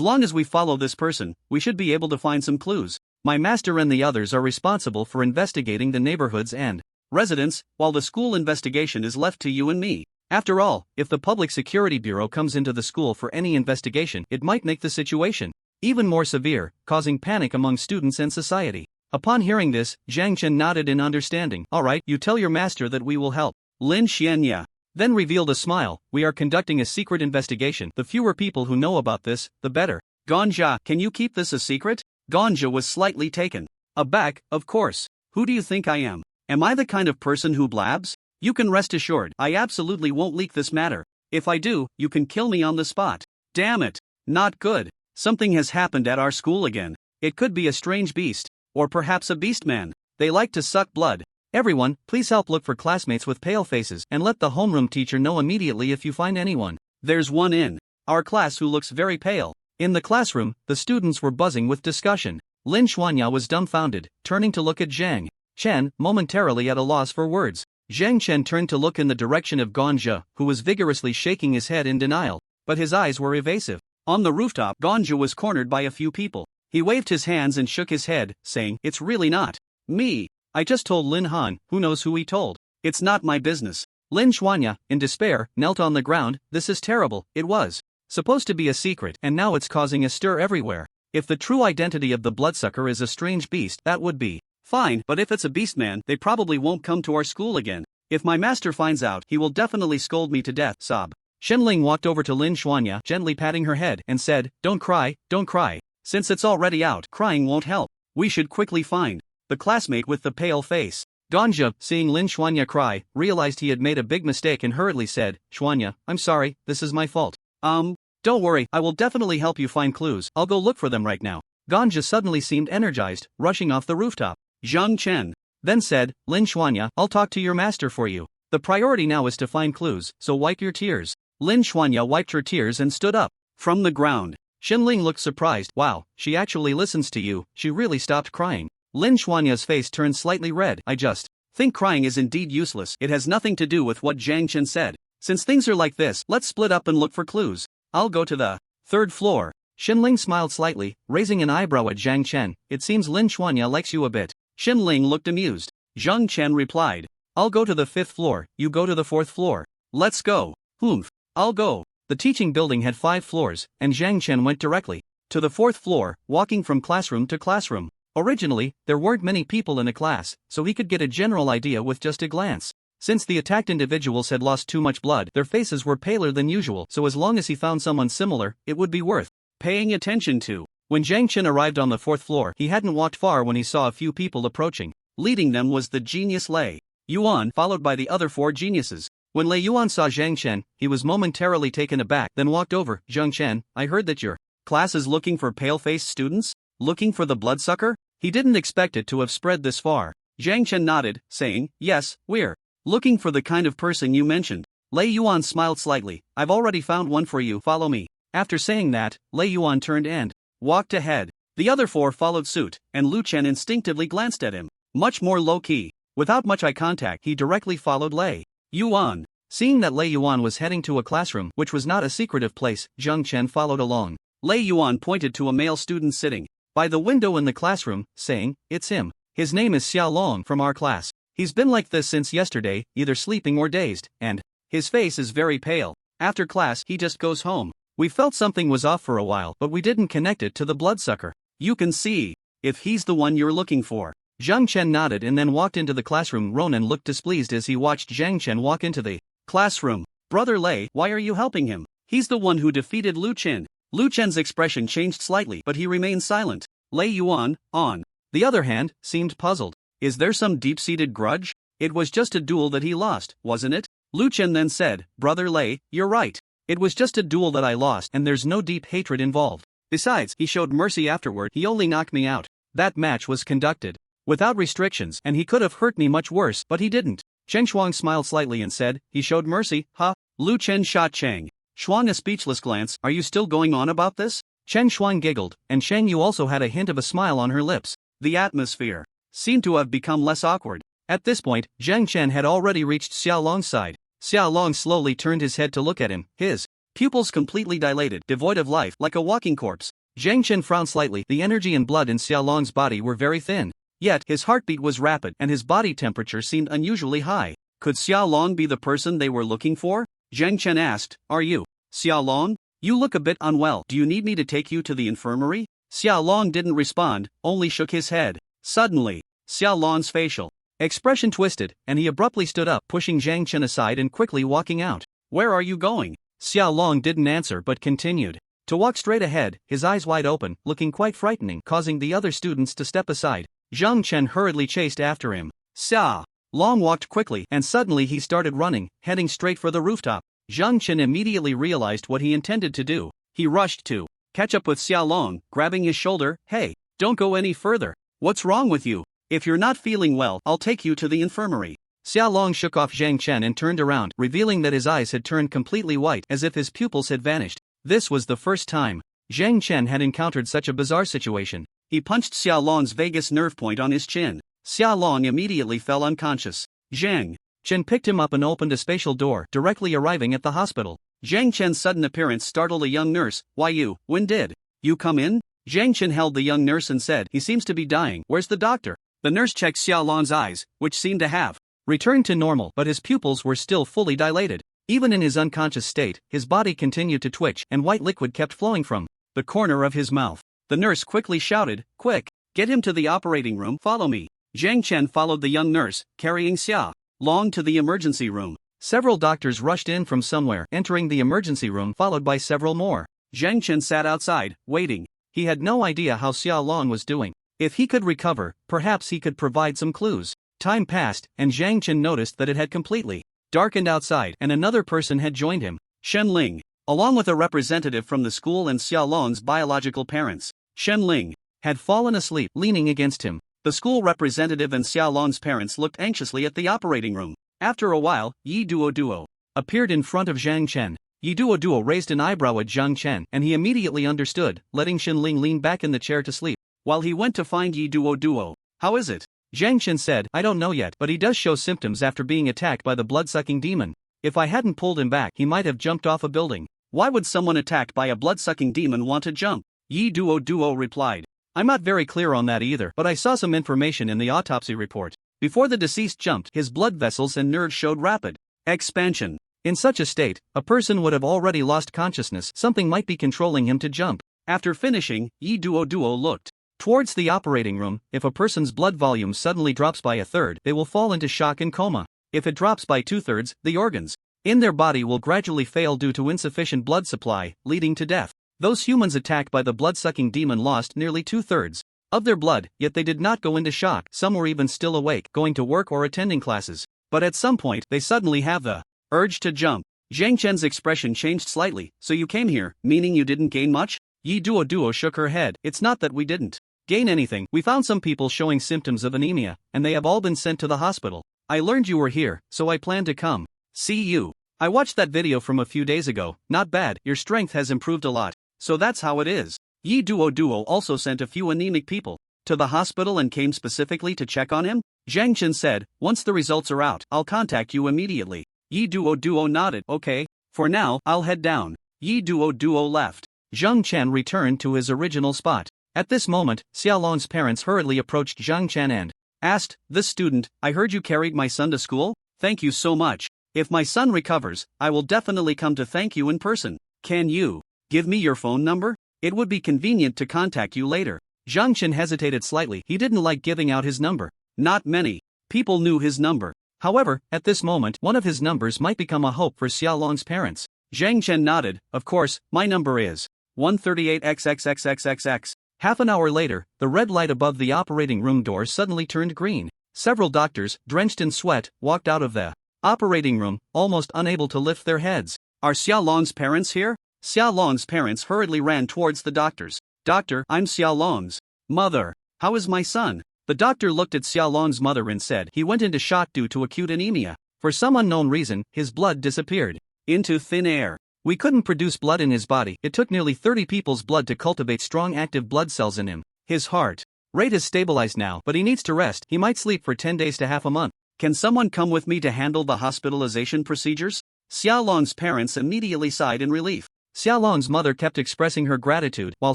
long as we follow this person, we should be able to find some clues. My master and the others are responsible for investigating the neighborhoods and residents, while the school investigation is left to you and me. After all, if the Public Security Bureau comes into the school for any investigation, it might make the situation even more severe, causing panic among students and society. Upon hearing this, Zhang Chen nodded in understanding. All right, you tell your master that we will help. Lin Xianya then revealed a smile. We are conducting a secret investigation. The fewer people who know about this, the better. Ganja, can you keep this a secret? Ganja was slightly taken aback. Of course. Who do you think I am? Am I the kind of person who blabs? You can rest assured, I absolutely won't leak this matter. If I do, you can kill me on the spot. Damn it. Not good. Something has happened at our school again. It could be a strange beast. Or perhaps a beast man. They like to suck blood. Everyone, please help look for classmates with pale faces and let the homeroom teacher know immediately if you find anyone. There's one in our class who looks very pale. In the classroom, the students were buzzing with discussion. Lin Xuanya was dumbfounded, turning to look at Zhang Chen, momentarily at a loss for words. Zhang Chen turned to look in the direction of Ganja, who was vigorously shaking his head in denial, but his eyes were evasive. On the rooftop, Ganja was cornered by a few people. He waved his hands and shook his head, saying, it's really not me. I just told Lin Han. Who knows who he told? It's not my business. Lin Xuanya, in despair, knelt on the ground. This is terrible. It was supposed to be a secret, and now it's causing a stir everywhere. If the true identity of the bloodsucker is a strange beast, that would be fine, but if it's a beastman, they probably won't come to our school again. If my master finds out, he will definitely scold me to death. Sob. Shenling walked over to Lin Xuanya, gently patting her head, and said, don't cry, don't cry. Since it's already out, crying won't help. We should quickly find the classmate with the pale face. Ganja, seeing Lin Xuanya cry, realized he had made a big mistake and hurriedly said, Xuanya, I'm sorry, this is my fault. Don't worry, I will definitely help you find clues. I'll go look for them right now. Ganja suddenly seemed energized, rushing off the rooftop. Zhang Chen then said, Lin Xuanya, I'll talk to your master for you. The priority now is to find clues, so wipe your tears. Lin Xuanya wiped her tears and stood up from the ground. Shenling looked surprised. Wow, she actually listens to you. She really stopped crying. Lin Xuanya's face turned slightly red. I just think crying is indeed useless. It has nothing to do with what Zhang Chen said. Since things are like this, let's split up and look for clues. I'll go to the third floor. Shenling smiled slightly, raising an eyebrow at Zhang Chen. It seems Lin Xuanya likes you a bit. Shenling looked amused. Zhang Chen replied, I'll go to the fifth floor, you go to the fourth floor. Let's go. Humph. I'll go. The teaching building had 5 floors, and Zhang Chen went directly to the 4th floor, walking from classroom to classroom. Originally, there weren't many people in the class, so he could get a general idea with just a glance. Since the attacked individuals had lost too much blood, their faces were paler than usual, so as long as he found someone similar, it would be worth paying attention to. When Zhang Chen arrived on the 4th floor, he hadn't walked far when he saw a few people approaching. Leading them was the genius Lei Yuan, followed by the other 4 geniuses. When Lei Yuan saw Zhang Chen, he was momentarily taken aback, then walked over. Zhang Chen, I heard that your class is looking for pale-faced students? Looking for the bloodsucker? He didn't expect it to have spread this far. Zhang Chen nodded, saying, yes, we're looking for the kind of person you mentioned. Lei Yuan smiled slightly. I've already found one for you, follow me. After saying that, Lei Yuan turned and walked ahead. The other 4 followed suit, and Lu Chen instinctively glanced at him. Much more low-key. Without much eye contact, he directly followed Lei Yuan. Seeing that Lei Yuan was heading to a classroom, which was not a secretive place, Zhang Chen followed along. Lei Yuan pointed to a male student sitting by the window in the classroom, saying, it's him. His name is Xiao Long from our class. He's been like this since yesterday, either sleeping or dazed, and his face is very pale. After class, he just goes home. We felt something was off for a while, but we didn't connect it to the bloodsucker. You can see if he's the one you're looking for. Zhang Chen nodded and then walked into the classroom. Ronan looked displeased as he watched Zhang Chen walk into the classroom. Brother Lei, why are you helping him? He's the one who defeated Lu Chen. Lu Chen's expression changed slightly, but he remained silent. Lei Yuan, on the other hand, seemed puzzled. Is there some deep-seated grudge? It was just a duel that he lost, wasn't it? Lu Chen then said, Brother Lei, you're right. It was just a duel that I lost and there's no deep hatred involved. Besides, he showed mercy afterward, he only knocked me out. That match was conducted without restrictions and he could have hurt me much worse, but he didn't. Cheng Shuang smiled slightly and said, he showed mercy, huh? Lu Chen shot Cheng Shuang a speechless glance, are you still going on about this? Cheng Shuang giggled, and Shang Yu also had a hint of a smile on her lips. The atmosphere seemed to have become less awkward. At this point, Zhang Chen had already reached Xiao Long's side. Xiao Long slowly turned his head to look at him, his pupils completely dilated, devoid of life, like a walking corpse. Zhang Chen frowned slightly, the energy and blood in Xiao Long's body were very thin. Yet, his heartbeat was rapid and his body temperature seemed unusually high. Could Xiao Long be the person they were looking for? Zhang Chen asked, are you Xiao Long? You look a bit unwell. Do you need me to take you to the infirmary? Xiao Long didn't respond, only shook his head. Suddenly, Xiao Long's facial expression twisted, and he abruptly stood up, pushing Zhang Chen aside and quickly walking out. Where are you going? Xiao Long didn't answer but continued to walk straight ahead, his eyes wide open, looking quite frightening, causing the other students to step aside. Zhang Chen hurriedly chased after him. Xiao Long walked quickly, and suddenly he started running, heading straight for the rooftop. Zhang Chen immediately realized what he intended to do. He rushed to catch up with Xiao Long, grabbing his shoulder. Hey, don't go any further. What's wrong with you? If you're not feeling well, I'll take you to the infirmary. Xiao Long shook off Zhang Chen and turned around, revealing that his eyes had turned completely white as if his pupils had vanished. This was the first time Zhang Chen had encountered such a bizarre situation. He punched Xiao Long's vagus nerve point on his chin. Xiao Long immediately fell unconscious. Zhang Chen picked him up and opened a spatial door, directly arriving at the hospital. Zhang Chen's sudden appearance startled a young nurse. Why when did you come in? Zhang Chen held the young nurse and said, he seems to be dying, where's the doctor? The nurse checked Xiao Long's eyes, which seemed to have returned to normal, but his pupils were still fully dilated. Even in his unconscious state, his body continued to twitch and white liquid kept flowing from the corner of his mouth. The nurse quickly shouted, quick, get him to the operating room, follow me. Zhang Chen followed the young nurse, carrying Xiao Long to the emergency room. Several doctors rushed in from somewhere, entering the emergency room followed by several more. Zhang Chen sat outside, waiting. He had no idea how Xiao Long was doing. If he could recover, perhaps he could provide some clues. Time passed, and Zhang Chen noticed that it had completely darkened outside and another person had joined him. Shen Ling, along with a representative from the school and Xiao Long's biological parents. Shen Ling had fallen asleep, leaning against him. The school representative and Xiao Long's parents looked anxiously at the operating room. After a while, Yi Duo appeared in front of Zhang Chen. Yi Duo raised an eyebrow at Zhang Chen and he immediately understood, letting Shen Ling lean back in the chair to sleep. While he went to find Yi Duo, how is it? Zhang Chen said, I don't know yet, but he does show symptoms after being attacked by the blood-sucking demon. If I hadn't pulled him back, he might have jumped off a building. Why would someone attacked by a blood-sucking demon want to jump? Yi Duo replied. I'm not very clear on that either, but I saw some information in the autopsy report. Before the deceased jumped, his blood vessels and nerves showed rapid expansion. In such a state, a person would have already lost consciousness, something might be controlling him to jump. After finishing, Yi Duo looked towards the operating room. If a person's blood volume suddenly drops by a third, they will fall into shock and coma. If it drops by 2/3, the organs in their body will gradually fail due to insufficient blood supply, leading to death. Those humans attacked by the blood-sucking demon lost nearly 2/3 of their blood, yet they did not go into shock. Some were even still awake, going to work or attending classes. But at some point, they suddenly have the urge to jump. Zhang Chen's expression changed slightly. So you came here, meaning you didn't gain much? Yi Duo shook her head. It's not that we didn't gain anything. We found some people showing symptoms of anemia, and they have all been sent to the hospital. I learned you were here, so I planned to come see you. I watched that video from a few days ago. Not bad, your strength has improved a lot. So that's how it is. Yi Duo also sent a few anemic people to the hospital and came specifically to check on him? Zhang Chen said, once the results are out, I'll contact you immediately. Yi Duo nodded. Okay, for now, I'll head down. Yi Duo left. Zhang Chen returned to his original spot. At this moment, Xiao Long's parents hurriedly approached Zhang Chen and asked, this student, I heard you carried my son to school? Thank you so much. If my son recovers, I will definitely come to thank you in person. Can you give me your phone number? It would be convenient to contact you later. Zhang Chen hesitated slightly. He didn't like giving out his number. Not many people knew his number. However, at this moment, one of his numbers might become a hope for Xiao Long's parents. Zhang Chen nodded. Of course, my number is 138XXXXXX. Half an hour later, the red light above the operating room door suddenly turned green. Several doctors, drenched in sweat, walked out of the operating room, almost unable to lift their heads. Are Xiaolong's parents here? Xiaolong's parents hurriedly ran towards the doctors. Doctor, I'm Xiaolong's mother. How is my son? The doctor looked at Xiaolong's mother and said he went into shock due to acute anemia. For some unknown reason, his blood disappeared into thin air. We couldn't produce blood in his body. It took nearly 30 people's blood to cultivate strong active blood cells in him. His heart rate is stabilized now, but he needs to rest. He might sleep for 10 days to half a month. Can someone come with me to handle the hospitalization procedures? Xiaolong's parents immediately sighed in relief. Xiaolong's mother kept expressing her gratitude, while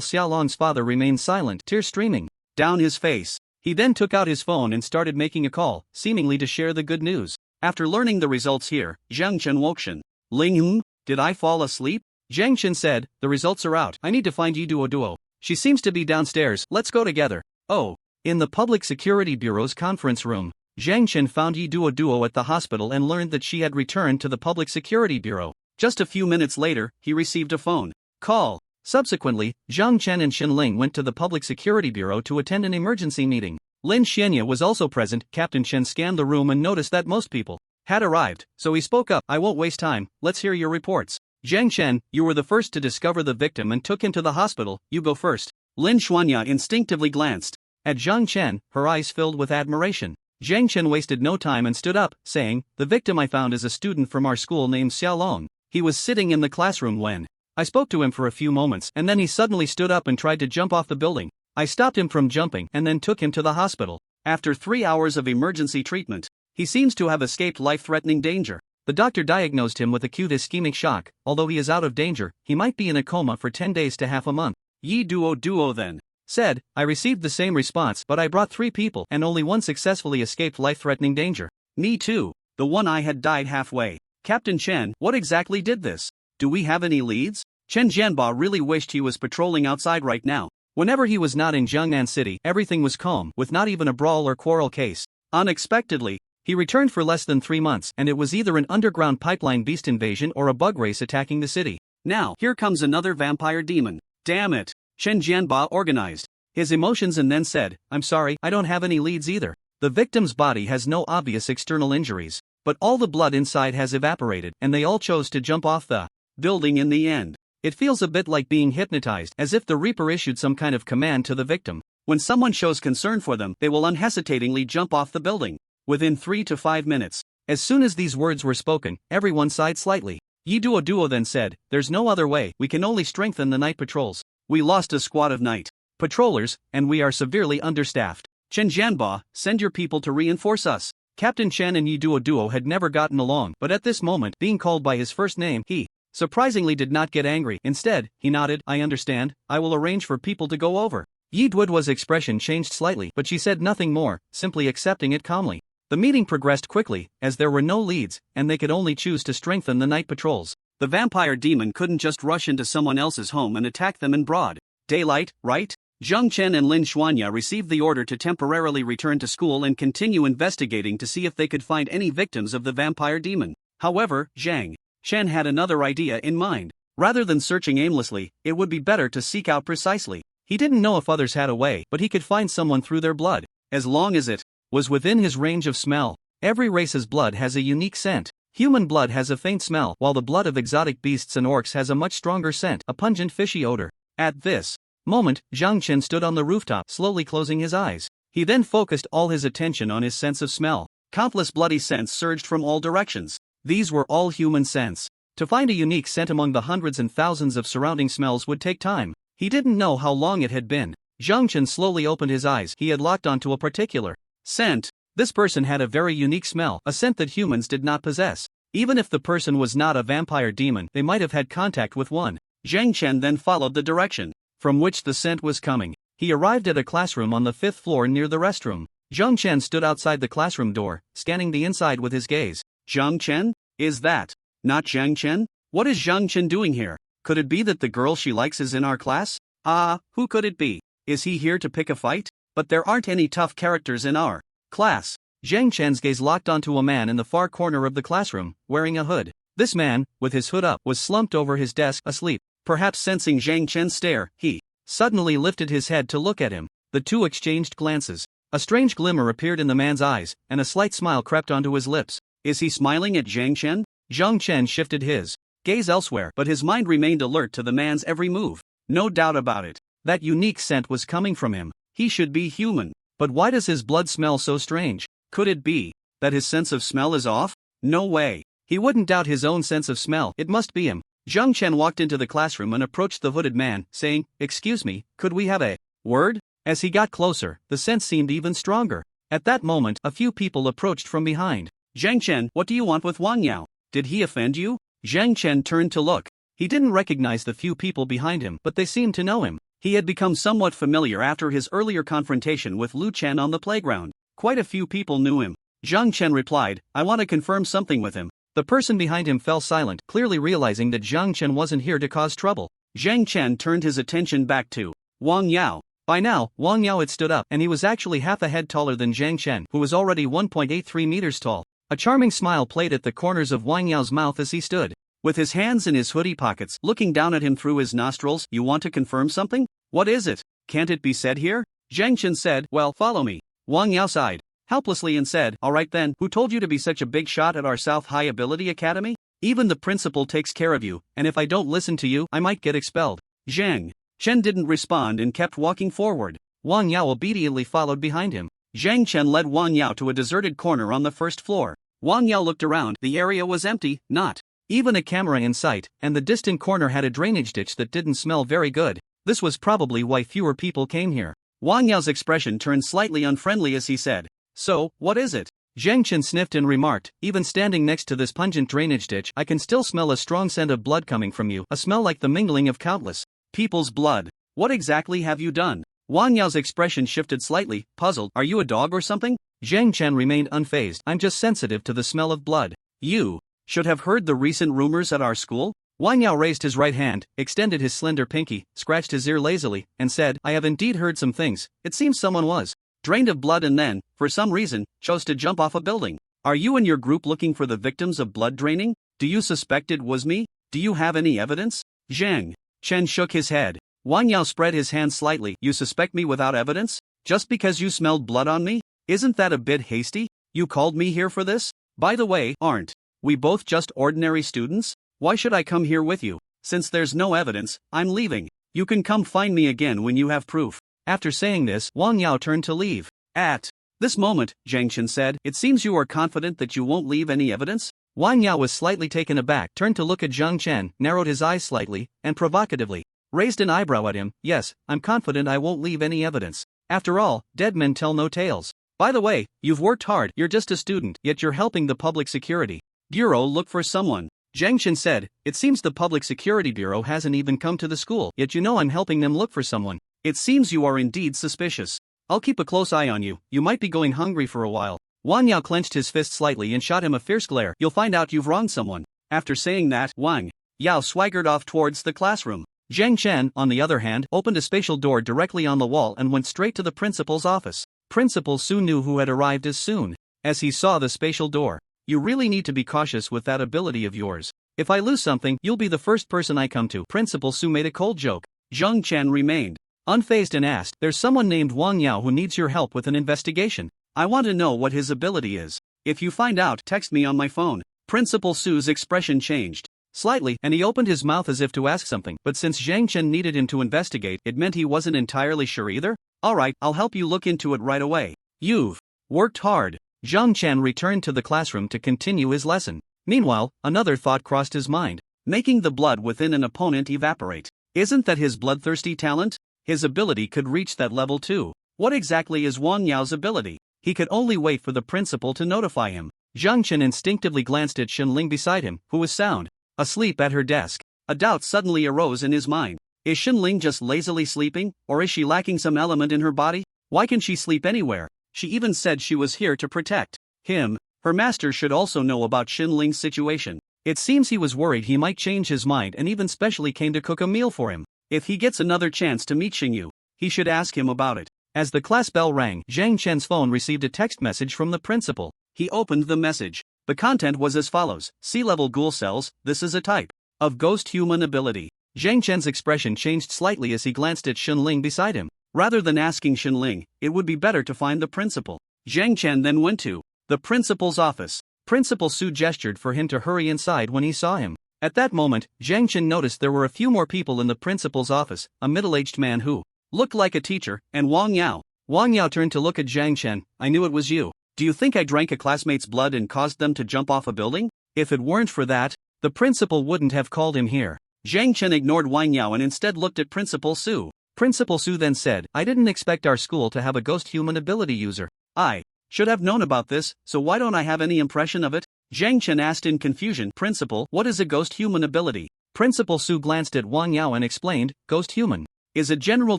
Xiaolong's father remained silent, tears streaming down his face. He then took out his phone and started making a call, seemingly to share the good news. After learning the results here, Zhang Chen woke Shen. Ling, did I fall asleep? Zhang Chen said, the results are out. I need to find Yi Duo. She seems to be downstairs, let's go together. Oh. In the Public Security Bureau's conference room, Zhang Chen found Yi Duo at the hospital and learned that she had returned to the Public Security Bureau. Just a few minutes later, he received a phone call. Subsequently, Zhang Chen and Shen Ling went to the Public Security Bureau to attend an emergency meeting. Lin Xianya was also present. Captain Chen scanned the room and noticed that most people had arrived, so he spoke up. I won't waste time, let's hear your reports. Zhang Chen, you were the first to discover the victim and took him to the hospital, you go first. Lin Xianya instinctively glanced at Zhang Chen, her eyes filled with admiration. Zhang Chen wasted no time and stood up, saying, the victim I found is a student from our school named Xiaolong. He was sitting in the classroom when I spoke to him for a few moments, and then he suddenly stood up and tried to jump off the building. I stopped him from jumping and then took him to the hospital. After 3 hours of emergency treatment, he seems to have escaped life-threatening danger. The doctor diagnosed him with acute ischemic shock. Although he is out of danger, he might be in a coma for 10 days to half a month. Yi Duo then said, I received the same response, but I brought 3 people and only one successfully escaped life-threatening danger. Me too. The one I had died halfway. Captain Chen, what exactly did this? Do we have any leads? Chen Jianba really wished he was patrolling outside right now. Whenever he was not in Jiangnan City, everything was calm, with not even a brawl or quarrel case. Unexpectedly, he returned for less than 3 months, and it was either an underground pipeline beast invasion or a bug race attacking the city. Now, here comes another vampire demon. Damn it. Chen Jianba organized his emotions and then said, I'm sorry, I don't have any leads either. The victim's body has no obvious external injuries, but all the blood inside has evaporated, and they all chose to jump off the building in the end. It feels a bit like being hypnotized, as if the Reaper issued some kind of command to the victim. When someone shows concern for them, they will unhesitatingly jump off the building. Within 3 to 5 minutes. As soon as these words were spoken, everyone sighed slightly. Yi Duo then said, there's no other way, we can only strengthen the night patrols. We lost a squad of night patrollers, and we are severely understaffed. Chen Jianba, send your people to reinforce us. Captain Chen and Yi Duo had never gotten along, but at this moment, being called by his first name, he surprisingly did not get angry. Instead, he nodded, I understand, I will arrange for people to go over. Yi Duo's expression changed slightly, but she said nothing more, simply accepting it calmly. The meeting progressed quickly, as there were no leads, and they could only choose to strengthen the night patrols. The vampire demon couldn't just rush into someone else's home and attack them in broad daylight, right? Zhang Chen and Lin Xuanya received the order to temporarily return to school and continue investigating to see if they could find any victims of the vampire demon. However, Zhang Chen had another idea in mind. Rather than searching aimlessly, it would be better to seek out precisely. He didn't know if others had a way, but he could find someone through their blood, as long as it was within his range of smell. Every race's blood has a unique scent. Human blood has a faint smell, while the blood of exotic beasts and orcs has a much stronger scent, a pungent fishy odor. At this moment, Zhang Chen stood on the rooftop, slowly closing his eyes. He then focused all his attention on his sense of smell. Countless bloody scents surged from all directions. These were all human scents. To find a unique scent among the hundreds and thousands of surrounding smells would take time. He didn't know how long it had been. Zhang Chen slowly opened his eyes. He had locked onto a particular scent. This person had a very unique smell, a scent that humans did not possess. Even if the person was not a vampire demon, they might have had contact with one. Zhang Chen then followed the direction from which the scent was coming. He arrived at a classroom on the 5th floor near the restroom. Zhang Chen stood outside the classroom door, scanning the inside with his gaze. Zhang Chen? Is that not Zhang Chen? What is Zhang Chen doing here? Could it be that the girl she likes is in our class? Who could it be? Is he here to pick a fight? But there aren't any tough characters in our class. Zhang Chen's gaze locked onto a man in the far corner of the classroom, wearing a hood. This man, with his hood up, was slumped over his desk, asleep. Perhaps sensing Zhang Chen's stare, he suddenly lifted his head to look at him. The two exchanged glances. A strange glimmer appeared in the man's eyes, and a slight smile crept onto his lips. Is he smiling at Zhang Chen? Zhang Chen shifted his gaze elsewhere, but his mind remained alert to the man's every move. No doubt about it. That unique scent was coming from him. He should be human. But why does his blood smell so strange? Could it be that his sense of smell is off? No way. He wouldn't doubt his own sense of smell. It must be him. Zhang Chen walked into the classroom and approached the hooded man, saying, "Excuse me, could we have a word?" As he got closer, the scent seemed even stronger. At that moment, a few people approached from behind. "Zhang Chen, what do you want with Wang Yao? Did he offend you?" Zhang Chen turned to look. He didn't recognize the few people behind him, but they seemed to know him. He had become somewhat familiar after his earlier confrontation with Lu Chen on the playground. Quite a few people knew him. Zhang Chen replied, "I want to confirm something with him." The person behind him fell silent, clearly realizing that Zhang Chen wasn't here to cause trouble. Zhang Chen turned his attention back to Wang Yao. By now, Wang Yao had stood up, and he was actually half a head taller than Zhang Chen, who was already 1.83 meters tall. A charming smile played at the corners of Wang Yao's mouth as he stood, with his hands in his hoodie pockets, looking down at him through his nostrils. "You want to confirm something? What is it? Can't it be said here?" Zhang Chen said, "Well, follow me." Wang Yao sighed helplessly and said, "Alright then, who told you to be such a big shot at our South High Ability Academy? Even the principal takes care of you, and if I don't listen to you, I might get expelled." Zhang Chen didn't respond and kept walking forward. Wang Yao obediently followed behind him. Zhang Chen led Wang Yao to a deserted corner on the first floor. Wang Yao looked around. The area was empty, not even a camera in sight, and the distant corner had a drainage ditch that didn't smell very good. This was probably why fewer people came here. Wang Yao's expression turned slightly unfriendly as he said, "So, what is it?" Zhang Chen sniffed and remarked, "Even standing next to this pungent drainage ditch, I can still smell a strong scent of blood coming from you, a smell like the mingling of countless people's blood. What exactly have you done?" Wang Yao's expression shifted slightly, puzzled. "Are you a dog or something?" Zhang Chen remained unfazed. "I'm just sensitive to the smell of blood." "You should have heard the recent rumors at our school." Wang Yao raised his right hand, extended his slender pinky, scratched his ear lazily, and said, "I have indeed heard some things. It seems someone was drained of blood and then, for some reason, chose to jump off a building. Are you and your group looking for the victims of blood draining? Do you suspect it was me? Do you have any evidence?" Zhang Chen shook his head. Wang Yao spread his hands slightly. "You suspect me without evidence? Just because you smelled blood on me? Isn't that a bit hasty? You called me here for this? By the way, aren't we both just ordinary students? Why should I come here with you? Since there's no evidence, I'm leaving. You can come find me again when you have proof." After saying this, Wang Yao turned to leave. At this moment, Zhang Chen said, "It seems you are confident that you won't leave any evidence?" Wang Yao was slightly taken aback, turned to look at Zhang Chen, narrowed his eyes slightly, and provocatively raised an eyebrow at him. "Yes, I'm confident I won't leave any evidence. After all, dead men tell no tales. By the way, you've worked hard, you're just a student, yet you're helping the Public Security Bureau look for someone." Zhang Chen said, "It seems the Public Security Bureau hasn't even come to the school, yet you know I'm helping them look for someone. It seems you are indeed suspicious. I'll keep a close eye on you, you might be going hungry for a while." Wang Yao clenched his fist slightly and shot him a fierce glare. "You'll find out you've wronged someone." After saying that, Wang Yao swaggered off towards the classroom. Zhang Chen, on the other hand, opened a spatial door directly on the wall and went straight to the principal's office. Principal Su knew who had arrived as soon as he saw the spatial door. "You really need to be cautious with that ability of yours. If I lose something, you'll be the first person I come to." Principal Su made a cold joke. Zhang Chen remained unfazed and asked, "There's someone named Wang Yao who needs your help with an investigation. I want to know what his ability is. If you find out, text me on my phone." Principal Su's expression changed slightly, and he opened his mouth as if to ask something, but since Zhang Chen needed him to investigate, it meant he wasn't entirely sure either. "Alright, I'll help you look into it right away. You've worked hard." Zhang Chen returned to the classroom to continue his lesson. Meanwhile, another thought crossed his mind. Making the blood within an opponent evaporate. Isn't that his bloodthirsty talent? His ability could reach that level too. What exactly is Wang Yao's ability? He could only wait for the principal to notify him. Zhang Chen instinctively glanced at Xinling beside him, who was sound asleep at her desk. A doubt suddenly arose in his mind. Is Xinling just lazily sleeping, or is she lacking some element in her body? Why can she sleep anywhere? She even said she was here to protect him. Her master should also know about Xinling's situation. It seems he was worried he might change his mind and even specially came to cook a meal for him. If he gets another chance to meet Xingyu, he should ask him about it. As the class bell rang, Zhang Chen's phone received a text message from the principal. He opened the message. The content was as follows: Sea-level ghoul cells, this is a type of ghost human ability. Zhang Chen's expression changed slightly as he glanced at Xinling beside him. Rather than asking Shenling, it would be better to find the principal. Zhang Chen then went to the principal's office. Principal Su gestured for him to hurry inside when he saw him. At that moment, Zhang Chen noticed there were a few more people in the principal's office, a middle-aged man who looked like a teacher, and Wang Yao. Wang Yao turned to look at Zhang Chen. I knew it was you. Do you think I drank a classmate's blood and caused them to jump off a building? If it weren't for that, the principal wouldn't have called him here. Zhang Chen ignored Wang Yao and instead looked at Principal Su. Principal Su then said, I didn't expect our school to have a ghost human ability user. I should have known about this, so why don't I have any impression of it? Zhang Chen asked in confusion. Principal, what is a ghost human ability? Principal Su glanced at Wang Yao and explained, ghost human is a general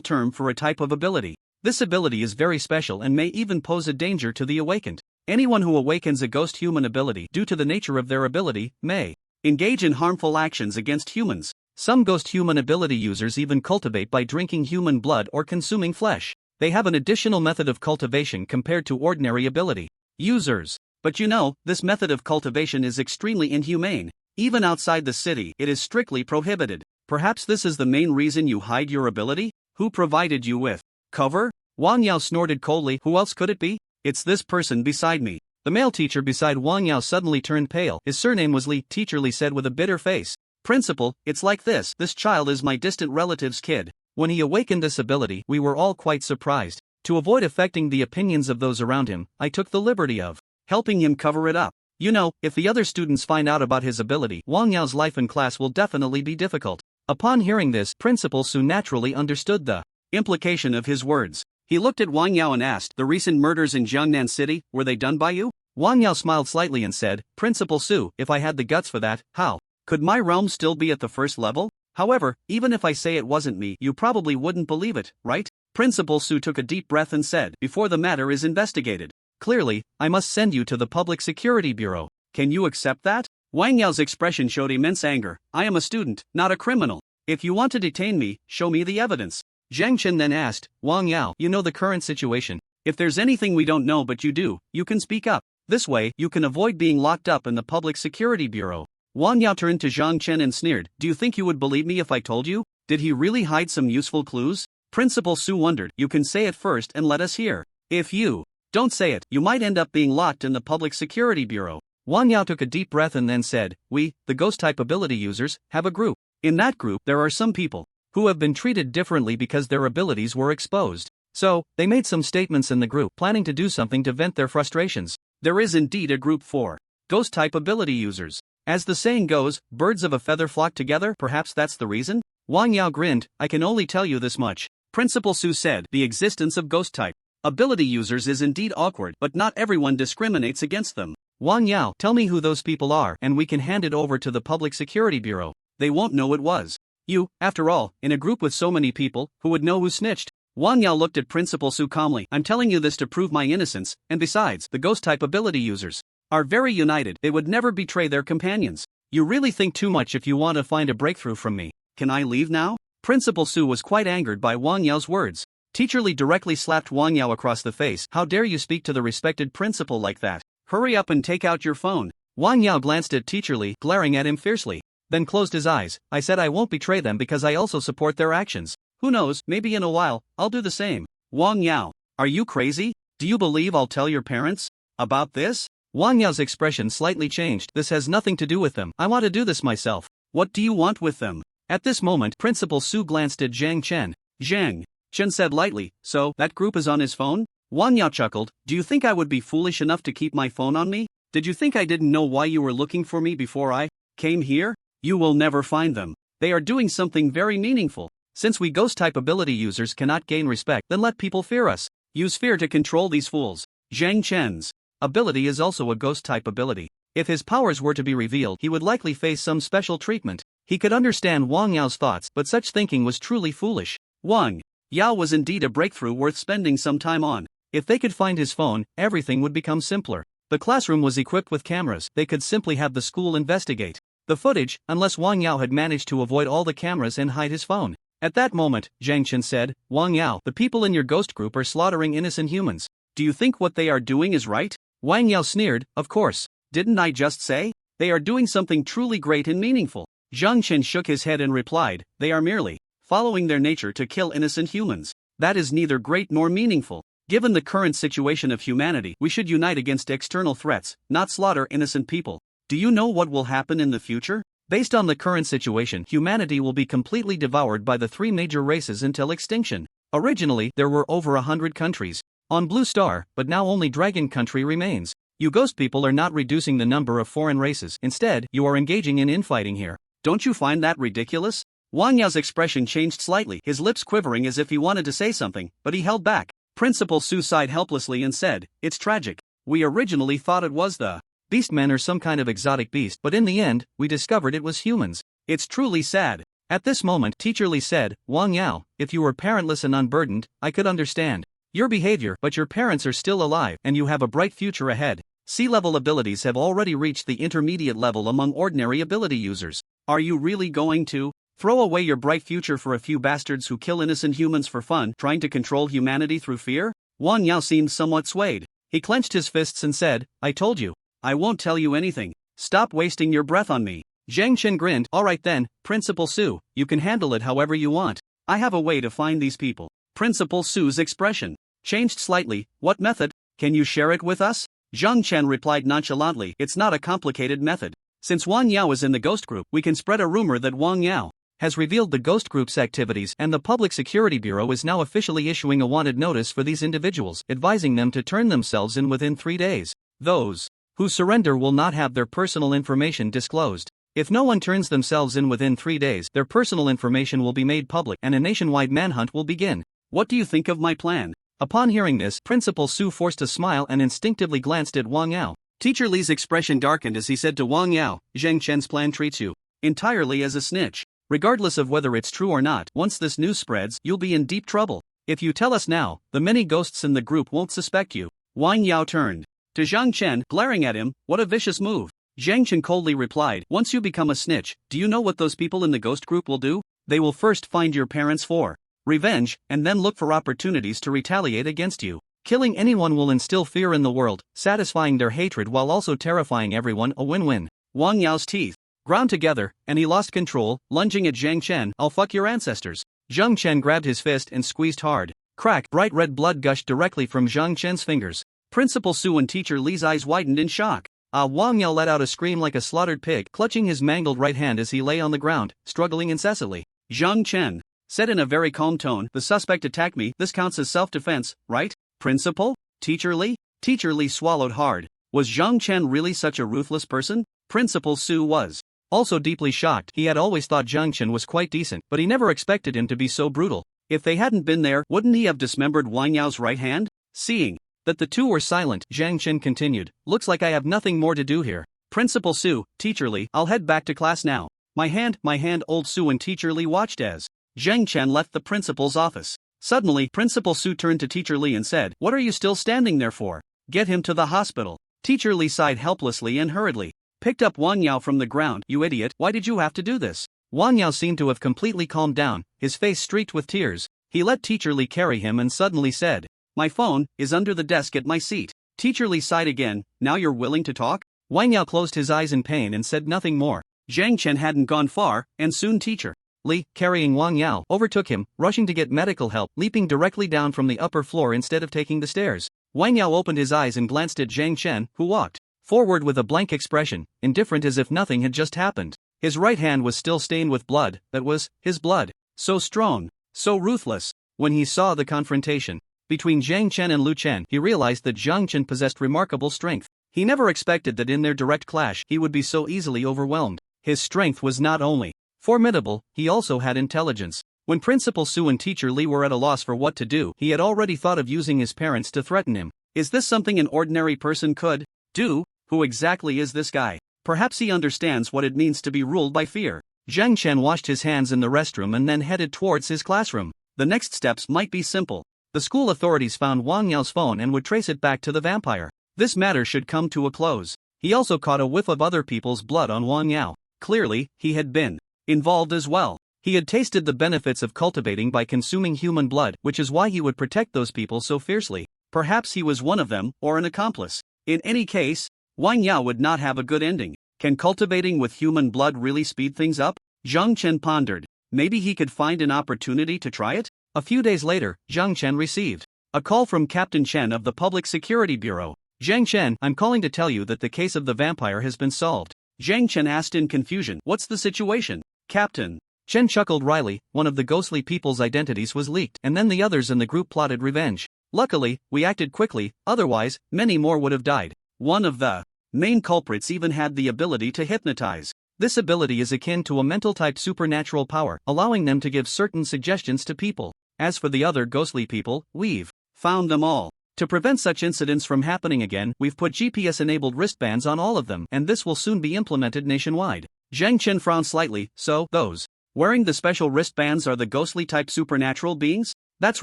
term for a type of ability. This ability is very special and may even pose a danger to the awakened. Anyone who awakens a ghost human ability due to the nature of their ability may engage in harmful actions against humans. Some ghost human ability users even cultivate by drinking human blood or consuming flesh. They have an additional method of cultivation compared to ordinary ability users. But you know, this method of cultivation is extremely inhumane. Even outside the city, it is strictly prohibited. Perhaps this is the main reason you hide your ability? Who provided you with cover? Wang Yao snorted coldly. Who else could it be? It's this person beside me. The male teacher beside Wang Yao suddenly turned pale. His surname was Li. Teacher Li said with a bitter face. Principal, it's like this. This child is my distant relative's kid. When he awakened this ability, we were all quite surprised. To avoid affecting the opinions of those around him, I took the liberty of helping him cover it up. You know, if the other students find out about his ability, Wang Yao's life in class will definitely be difficult. Upon hearing this, Principal Su naturally understood the implication of his words. He looked at Wang Yao and asked, the recent murders in Jiangnan City, were they done by you? Wang Yao smiled slightly and said, Principal Su, if I had the guts for that, how could my realm still be at the first level? However, even if I say it wasn't me, you probably wouldn't believe it, right? Principal Su took a deep breath and said, before the matter is investigated. Clearly, I must send you to the Public Security Bureau. Can you accept that? Wang Yao's expression showed immense anger. I am a student, not a criminal. If you want to detain me, show me the evidence. Zhang Chen then asked, Wang Yao, you know the current situation. If there's anything we don't know but you do, you can speak up. This way, you can avoid being locked up in the Public Security Bureau. Wang Yao turned to Zhang Chen and sneered, do you think you would believe me if I told you? Did he really hide some useful clues? Principal Su wondered, you can say it first and let us hear. If you don't say it, you might end up being locked in the Public Security Bureau. Wang Yao took a deep breath and then said, we, the ghost-type ability users, have a group. In that group, there are some people who have been treated differently because their abilities were exposed. So, they made some statements in the group, planning to do something to vent their frustrations. There is indeed a group for ghost-type ability users. As the saying goes, birds of a feather flock together, perhaps that's the reason? Wang Yao grinned, I can only tell you this much. Principal Su said, the existence of ghost-type ability users is indeed awkward, but not everyone discriminates against them. Wang Yao, tell me who those people are and we can hand it over to the Public Security Bureau. They won't know it was you, after all, in a group with so many people, who would know who snitched? Wang Yao looked at Principal Su calmly. I'm telling you this to prove my innocence, and besides, the ghost-type ability users are very united. They would never betray their companions. You really think too much if you want to find a breakthrough from me. Can I leave now? Principal Su was quite angered by Wang Yao's words. Teacher Li directly slapped Wang Yao across the face. How dare you speak to the respected principal like that? Hurry up and take out your phone. Wang Yao glanced at Teacher Li, glaring at him fiercely. Then closed his eyes. I said I won't betray them because I also support their actions. Who knows, maybe in a while, I'll do the same. Wang Yao, are you crazy? Do you believe I'll tell your parents about this? Wang Yao's expression slightly changed. This has nothing to do with them. I want to do this myself. What do you want with them? At this moment, Principal Su glanced at Zhang Chen. Zhang Chen said lightly, so, that group is on his phone? Wang Yao chuckled, do you think I would be foolish enough to keep my phone on me? Did you think I didn't know why you were looking for me before I came here? You will never find them. They are doing something very meaningful. Since we ghost-type ability users cannot gain respect, then let people fear us. Use fear to control these fools. Zhang Chen's ability is also a ghost-type ability. If his powers were to be revealed, he would likely face some special treatment. He could understand Wang Yao's thoughts, but such thinking was truly foolish. Wang Yao was indeed a breakthrough worth spending some time on. If they could find his phone, everything would become simpler. The classroom was equipped with cameras. They could simply have the school investigate the footage, unless Wang Yao had managed to avoid all the cameras and hide his phone. At that moment, Zhang Chen said, Wang Yao, the people in your ghost group are slaughtering innocent humans. Do you think what they are doing is right? Wang Yao sneered, of course. Didn't I just say? They are doing something truly great and meaningful. Zhang Chen shook his head and replied, they are merely following their nature to kill innocent humans. That is neither great nor meaningful. Given the current situation of humanity, we should unite against external threats, not slaughter innocent people. Do you know what will happen in the future? Based on the current situation, humanity will be completely devoured by the three major races until extinction. Originally, there were over 100 countries on Blue Star, but now only Dragon Country remains. You ghost people are not reducing the number of foreign races, instead, you are engaging in infighting here. Don't you find that ridiculous? Wang Yao's expression changed slightly, his lips quivering as if he wanted to say something, but he held back. Principal Su sighed helplessly and said, "It's tragic. We originally thought it was the beastmen or some kind of exotic beast, but in the end, we discovered it was humans. It's truly sad." At this moment, Teacher Li said, "Wang Yao, if you were parentless and unburdened, I could understand your behavior, but your parents are still alive, and you have a bright future ahead. C-level abilities have already reached the intermediate level among ordinary ability users. Are you really going to throw away your bright future for a few bastards who kill innocent humans for fun, trying to control humanity through fear?" Wang Yao seemed somewhat swayed. He clenched his fists and said, "I told you. I won't tell you anything. Stop wasting your breath on me." Zhang Chen grinned. "Alright then, Principal Su, you can handle it however you want. I have a way to find these people." Principal Su's expression changed slightly. "What method? Can you share it with us?" Zhang Chen replied nonchalantly, "It's not a complicated method. Since Wang Yao is in the ghost group, we can spread a rumor that Wang Yao has revealed the ghost group's activities, and the Public Security Bureau is now officially issuing a wanted notice for these individuals, advising them to turn themselves in within 3 days. Those who surrender will not have their personal information disclosed. If no one turns themselves in within 3 days, their personal information will be made public and a nationwide manhunt will begin. What do you think of my plan?" Upon hearing this, Principal Su forced a smile and instinctively glanced at Wang Yao. Teacher Li's expression darkened as he said to Wang Yao, "Zhang Chen's plan treats you entirely as a snitch. Regardless of whether it's true or not, once this news spreads, you'll be in deep trouble. If you tell us now, the many ghosts in the group won't suspect you." Wang Yao turned to Zhang Chen, glaring at him. "What a vicious move." Zhang Chen coldly replied, "Once you become a snitch, do you know what those people in the ghost group will do? They will first find your parents for revenge, and then look for opportunities to retaliate against you. Killing anyone will instill fear in the world, satisfying their hatred while also terrifying everyone, a win-win." Wang Yao's teeth ground together, and he lost control, lunging at Zhang Chen. "I'll fuck your ancestors." Zhang Chen grabbed his fist and squeezed hard. Crack! Bright red blood gushed directly from Zhang Chen's fingers. Principal Su and Teacher Li's eyes widened in shock. Wang Yao let out a scream like a slaughtered pig, clutching his mangled right hand as he lay on the ground, struggling incessantly. Zhang Chen said in a very calm tone, "The suspect attacked me, this counts as self-defense, right, Principal? Teacher Li?" Teacher Li swallowed hard. Was Zhang Chen really such a ruthless person? Principal Su was also deeply shocked. He had always thought Zhang Chen was quite decent, but he never expected him to be so brutal. If they hadn't been there, wouldn't he have dismembered Wang Yao's right hand? Seeing that the two were silent, Zhang Chen continued, "Looks like I have nothing more to do here. Principal Su, Teacher Li, I'll head back to class now." My hand, Old Su and Teacher Li watched as Zhang Chen left the principal's office. Suddenly, Principal Su turned to Teacher Li and said, "What are you still standing there for? Get him to the hospital." Teacher Li sighed helplessly and hurriedly picked up Wang Yao from the ground. "You idiot, why did you have to do this?" Wang Yao seemed to have completely calmed down, his face streaked with tears. He let Teacher Li carry him and suddenly said, "My phone is under the desk at my seat." Teacher Li sighed again. "Now you're willing to talk?" Wang Yao closed his eyes in pain and said nothing more. Zhang Chen hadn't gone far, and soon Teacher Li, carrying Wang Yao, overtook him, rushing to get medical help, leaping directly down from the upper floor instead of taking the stairs. Wang Yao opened his eyes and glanced at Zhang Chen, who walked forward with a blank expression, indifferent as if nothing had just happened. His right hand was still stained with blood, that was, his blood. So strong, so ruthless. When he saw the confrontation between Zhang Chen and Lu Chen, he realized that Zhang Chen possessed remarkable strength. He never expected that in their direct clash he would be so easily overwhelmed. His strength was not only formidable, he also had intelligence. When Principal Su and Teacher Li were at a loss for what to do, he had already thought of using his parents to threaten him. Is this something an ordinary person could do? Who exactly is this guy? Perhaps he understands what it means to be ruled by fear. Zhang Chen washed his hands in the restroom and then headed towards his classroom. The next steps might be simple. The school authorities found Wang Yao's phone and would trace it back to the vampire. This matter should come to a close. He also caught a whiff of other people's blood on Wang Yao. Clearly, he had been involved as well. He had tasted the benefits of cultivating by consuming human blood, which is why he would protect those people so fiercely. Perhaps he was one of them, or an accomplice. In any case, Wang Yao would not have a good ending. Can cultivating with human blood really speed things up? Zhang Chen pondered. Maybe he could find an opportunity to try it? A few days later, Zhang Chen received a call from Captain Chen of the Public Security Bureau. Zhang Chen, I'm calling to tell you that the case of the vampire has been solved. Zhang Chen asked in confusion, what's the situation, Captain? Chen chuckled wryly, one of the ghostly people's identities was leaked, and then the others in the group plotted revenge. Luckily, we acted quickly, otherwise, many more would have died. One of the main culprits even had the ability to hypnotize. This ability is akin to a mental-type supernatural power, allowing them to give certain suggestions to people. As for the other ghostly people, we've found them all. To prevent such incidents from happening again, we've put GPS-enabled wristbands on all of them, and this will soon be implemented nationwide. Zhang Chen frowned slightly, so, those wearing the special wristbands are the ghostly-type supernatural beings? That's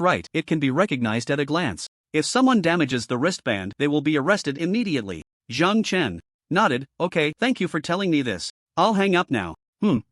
right, it can be recognized at a glance. If someone damages the wristband, they will be arrested immediately. Zhang Chen nodded, okay, thank you for telling me this. I'll hang up now.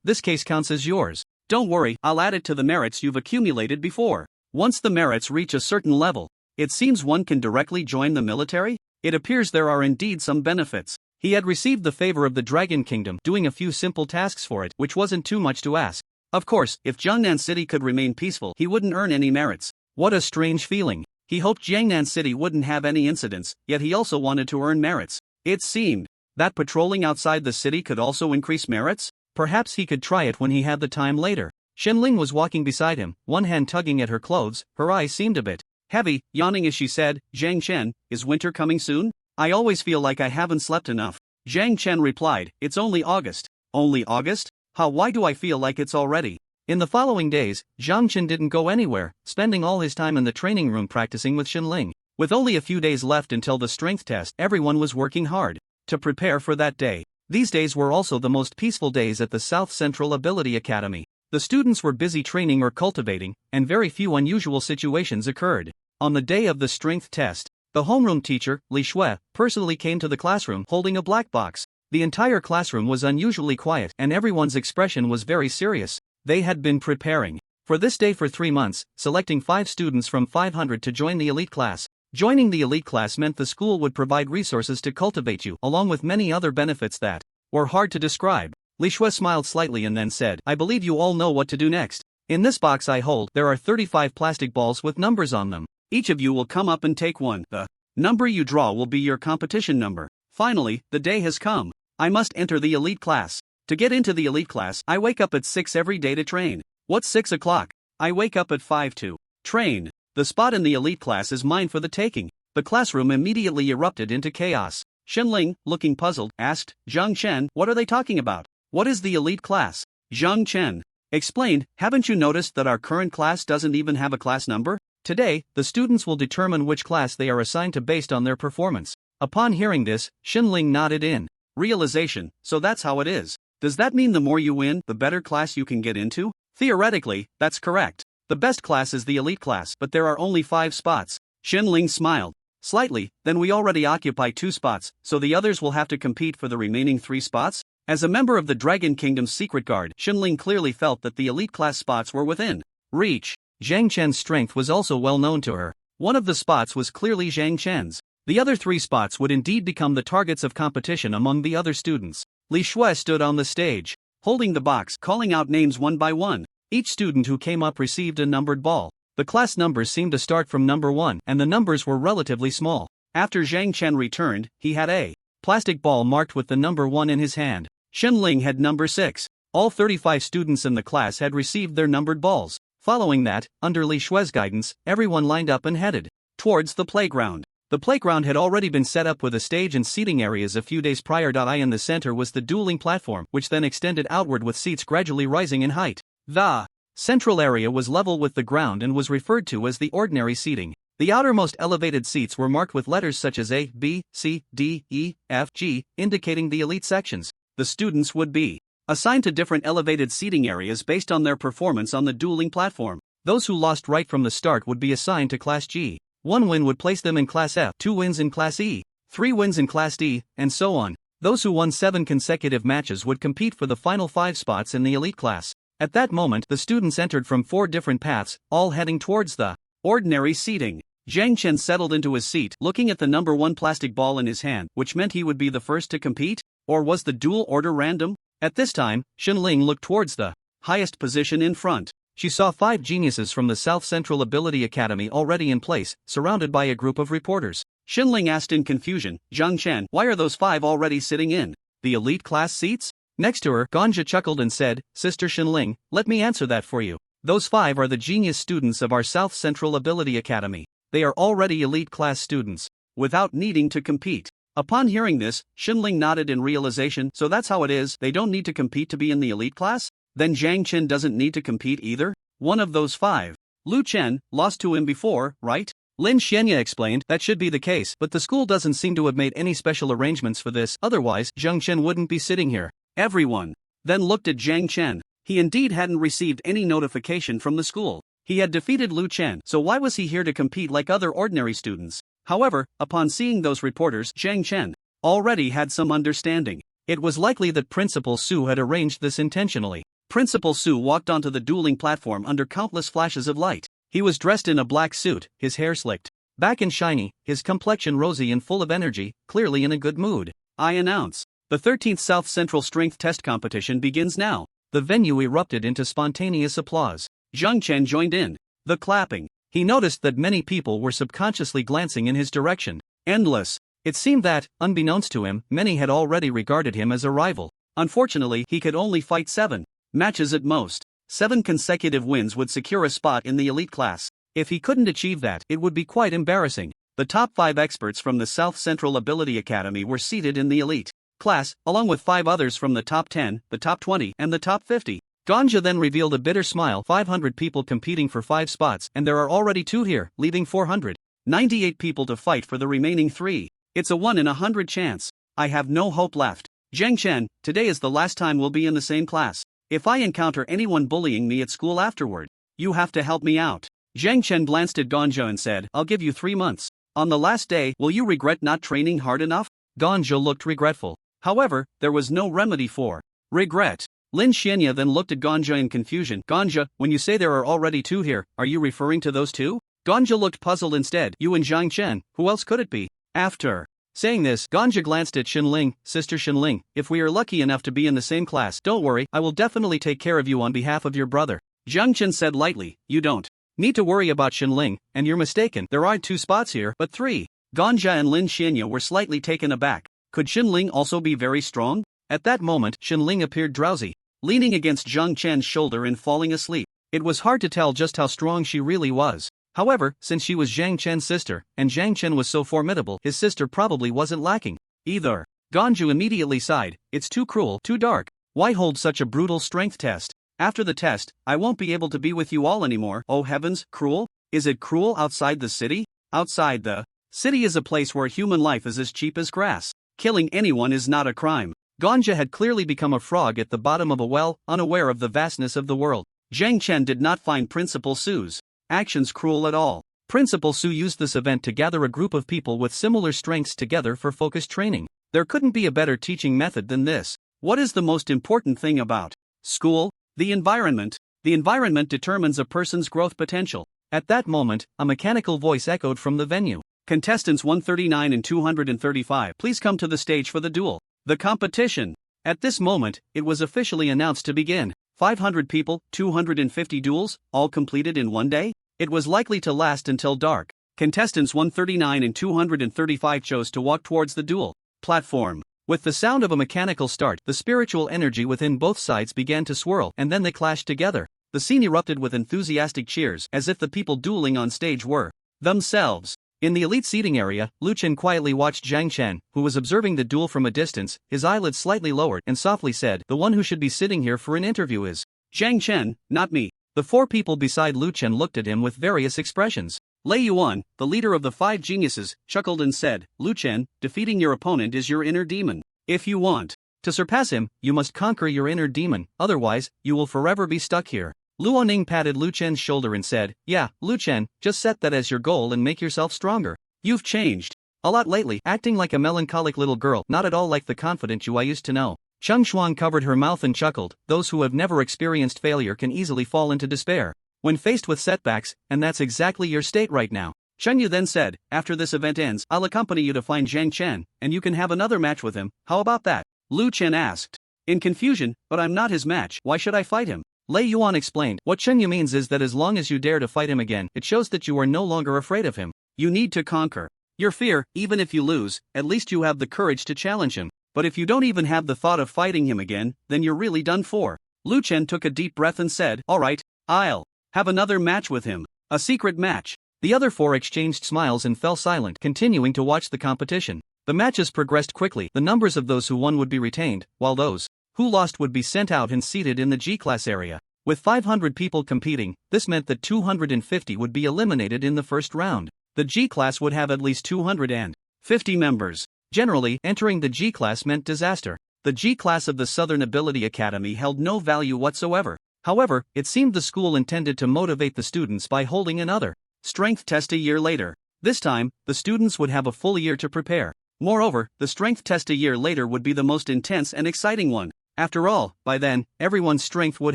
This case counts as yours. Don't worry, I'll add it to the merits you've accumulated before. Once the merits reach a certain level, it seems one can directly join the military? It appears there are indeed some benefits. He had received the favor of the Dragon Kingdom, doing a few simple tasks for it, which wasn't too much to ask. Of course, if Jiangnan City could remain peaceful, he wouldn't earn any merits. What a strange feeling. He hoped Jiangnan City wouldn't have any incidents, yet he also wanted to earn merits. It seemed that patrolling outside the city could also increase merits? Perhaps he could try it when he had the time later. Shenling was walking beside him, one hand tugging at her clothes, her eyes seemed a bit heavy, yawning as she said, Zhang Chen, is winter coming soon? I always feel like I haven't slept enough. Zhang Chen replied, it's only August. Only August? Why do I feel like it's already? In the following days, Zhang Chen didn't go anywhere, spending all his time in the training room practicing with Shenling. With only a few days left until the strength test, everyone was working hard to prepare for that day. These days were also the most peaceful days at the South Central Ability Academy. The students were busy training or cultivating, and very few unusual situations occurred. On the day of the strength test, the homeroom teacher, Li Shui, personally came to the classroom holding a black box. The entire classroom was unusually quiet and everyone's expression was very serious. They had been preparing for this day for 3 months, selecting 5 students from 500 to join the elite class. Joining the elite class meant the school would provide resources to cultivate you, along with many other benefits that were hard to describe. Li Shui smiled slightly and then said, I believe you all know what to do next. In this box I hold, there are 35 plastic balls with numbers on them. Each of you will come up and take one. The number you draw will be your competition number. Finally, the day has come. I must enter the elite class. To get into the elite class, I wake up at 6 every day to train. What's 6 o'clock? I wake up at 5 to train. The spot in the elite class is mine for the taking. The classroom immediately erupted into chaos. Shenling, looking puzzled, asked, Zhang Chen, what are they talking about? What is the elite class? Zhang Chen explained, haven't you noticed that our current class doesn't even have a class number? Today, the students will determine which class they are assigned to based on their performance. Upon hearing this, Shenling nodded in realization, so that's how it is. Does that mean the more you win, the better class you can get into? Theoretically, that's correct. The best class is the elite class, but there are only 5 spots. Shenling smiled slightly, then we already occupy 2 spots, so the others will have to compete for the remaining 3 spots? As a member of the Dragon Kingdom's secret guard, Shenling clearly felt that the elite class spots were within reach. Zhang Chen's strength was also well known to her. One of the spots was clearly Zhang Chen's. The other 3 spots would indeed become the targets of competition among the other students. Li Shui stood on the stage, holding the box, calling out names one by one. Each student who came up received a numbered ball. The class numbers seemed to start from number 1, and the numbers were relatively small. After Zhang Chen returned, he had a plastic ball marked with the number 1 in his hand. Shenling had number 6. All 35 students in the class had received their numbered balls. Following that, under Li Shui's guidance, everyone lined up and headed towards the playground. The playground had already been set up with a stage and seating areas a few days prior. In the center was the dueling platform, which then extended outward with seats gradually rising in height. The central area was level with the ground and was referred to as the ordinary seating. The outermost elevated seats were marked with letters such as A, B, C, D, E, F, G, indicating the elite sections. The students would be assigned to different elevated seating areas based on their performance on the dueling platform. Those who lost right from the start would be assigned to Class G. 1 win would place them in Class F, 2 wins in Class E, 3 wins in Class D, and so on. Those who won 7 consecutive matches would compete for the final 5 spots in the elite class. At that moment, the students entered from 4 different paths, all heading towards the ordinary seating. Zhang Chen settled into his seat, looking at the number 1 plastic ball in his hand, which meant he would be the first to compete? Or was the duel order random? At this time, Shenling looked towards the highest position in front. She saw 5 geniuses from the South Central Ability Academy already in place, surrounded by a group of reporters. Xinling asked in confusion, Zhang Chen, why are those 5 already sitting in the elite class seats? Next to her, Ganja chuckled and said, Sister Xinling, let me answer that for you. Those 5 are the genius students of our South Central Ability Academy. They are already elite class students, without needing to compete. Upon hearing this, Xinling nodded in realization, so that's how it is, they don't need to compete to be in the elite class? Then Zhang Chen doesn't need to compete either? One of those 5. Lu Chen lost to him before, right? Lin Xianya explained, that should be the case, but the school doesn't seem to have made any special arrangements for this, otherwise Zhang Chen wouldn't be sitting here. Everyone then looked at Zhang Chen. He indeed hadn't received any notification from the school. He had defeated Lu Chen, so why was he here to compete like other ordinary students? However, upon seeing those reporters, Zhang Chen already had some understanding. It was likely that Principal Su had arranged this intentionally. Principal Su walked onto the dueling platform under countless flashes of light. He was dressed in a black suit, his hair slicked back and shiny, his complexion rosy and full of energy, clearly in a good mood. I announce, the 13th South Central Strength Test Competition begins now. The venue erupted into spontaneous applause. Zhang Chen joined in the clapping. He noticed that many people were subconsciously glancing in his direction. Endless. It seemed that, unbeknownst to him, many had already regarded him as a rival. Unfortunately, he could only fight 7 matches at most. 7 consecutive wins would secure a spot in the elite class. If he couldn't achieve that, it would be quite embarrassing. The top 5 experts from the South Central Ability Academy were seated in the elite class, along with 5 others from the top 10, the top 20, and the top 50. Ganja then revealed a bitter smile. 500 people competing for 5 spots, and there are already 2 here, leaving 498 people to fight for the remaining 3. It's a 1 in 100 chance. I have no hope left. Zhang Chen, today is the last time we'll be in the same class. If I encounter anyone bullying me at school afterward, you have to help me out. Zhang Chen glanced at Ganja and said, I'll give you 3 months. On the last day, will you regret not training hard enough? Ganja looked regretful. However, there was no remedy for regret. Lin Xianya then looked at Ganja in confusion. Ganja, when you say there are already 2 here, are you referring to those 2? Ganja looked puzzled instead. You and Zhang Chen, who else could it be? After saying this, Ganja glanced at Xinling. Sister Xinling, if we are lucky enough to be in the same class, don't worry, I will definitely take care of you on behalf of your brother. Zhang Chen said lightly, you don't need to worry about Xinling, and you're mistaken, there aren't 2 spots here, but 3. Ganja and Lin Xianya were slightly taken aback. Could Xinling also be very strong? At that moment, Xinling appeared drowsy, leaning against Zhang Chen's shoulder and falling asleep. It was hard to tell just how strong she really was. However, since she was Zhang Chen's sister, and Zhang Chen was so formidable, his sister probably wasn't lacking either. Ganju immediately sighed, it's too cruel, too dark. Why hold such a brutal strength test? After the test, I won't be able to be with you all anymore. Oh heavens, cruel? Is it cruel outside the city? Outside the city is a place where human life is as cheap as grass. Killing anyone is not a crime. Ganja had clearly become a frog at the bottom of a well, unaware of the vastness of the world. Zhang Chen did not find Principal Su's actions cruel at all. Principal Su used this event to gather a group of people with similar strengths together for focused training. There couldn't be a better teaching method than this. What is the most important thing about school? The environment. The environment determines a person's growth potential. At that moment, a mechanical voice echoed from the venue. Contestants 139 and 235, please come to the stage for the duel. The competition. At this moment, it was officially announced to begin. 500 people, 250 duels, all completed in one day? It was likely to last until dark. Contestants 139 and 235 chose to walk towards the duel platform. With the sound of a mechanical start, the spiritual energy within both sides began to swirl, and then they clashed together. The scene erupted with enthusiastic cheers, as if the people dueling on stage were themselves. In the elite seating area, Lu Chen quietly watched Zhang Chen, who was observing the duel from a distance, his eyelids slightly lowered, and softly said, the one who should be sitting here for an interview is Zhang Chen, not me. The 4 people beside Lu Chen looked at him with various expressions. Lei Yuan, the leader of the 5 geniuses, chuckled and said, Lu Chen, defeating your opponent is your inner demon. If you want to surpass him, you must conquer your inner demon, otherwise, you will forever be stuck here. Luoning patted Lu Chen's shoulder and said, yeah, Lu Chen, just set that as your goal and make yourself stronger. You've changed a lot lately, acting like a melancholic little girl, not at all like the confident you I used to know. Cheng Shuang covered her mouth and chuckled, those who have never experienced failure can easily fall into despair when faced with setbacks, and that's exactly your state right now. Chen Yu then said, after this event ends, I'll accompany you to find Zhang Chen, and you can have another match with him, how about that? Lu Chen asked, in confusion, but I'm not his match, why should I fight him? Lei Yuan explained. What Chen Yu means is that as long as you dare to fight him again, it shows that you are no longer afraid of him. You need to conquer your fear. Even if you lose, at least you have the courage to challenge him. But if you don't even have the thought of fighting him again, then you're really done for. Lu Chen took a deep breath and said, alright, I'll have another match with him. A secret match. The other four exchanged smiles and fell silent, continuing to watch the competition. The matches progressed quickly. The numbers of those who won would be retained, while those who lost would be sent out and seated in the G-class area. With 500 people competing, this meant that 250 would be eliminated in the first round. The G-class would have at least 250 members. Generally, entering the G-class meant disaster. The G-class of the Southern Ability Academy held no value whatsoever. However, it seemed the school intended to motivate the students by holding another strength test a year later. This time, the students would have a full year to prepare. Moreover, the strength test a year later would be the most intense and exciting one. After all, by then, everyone's strength would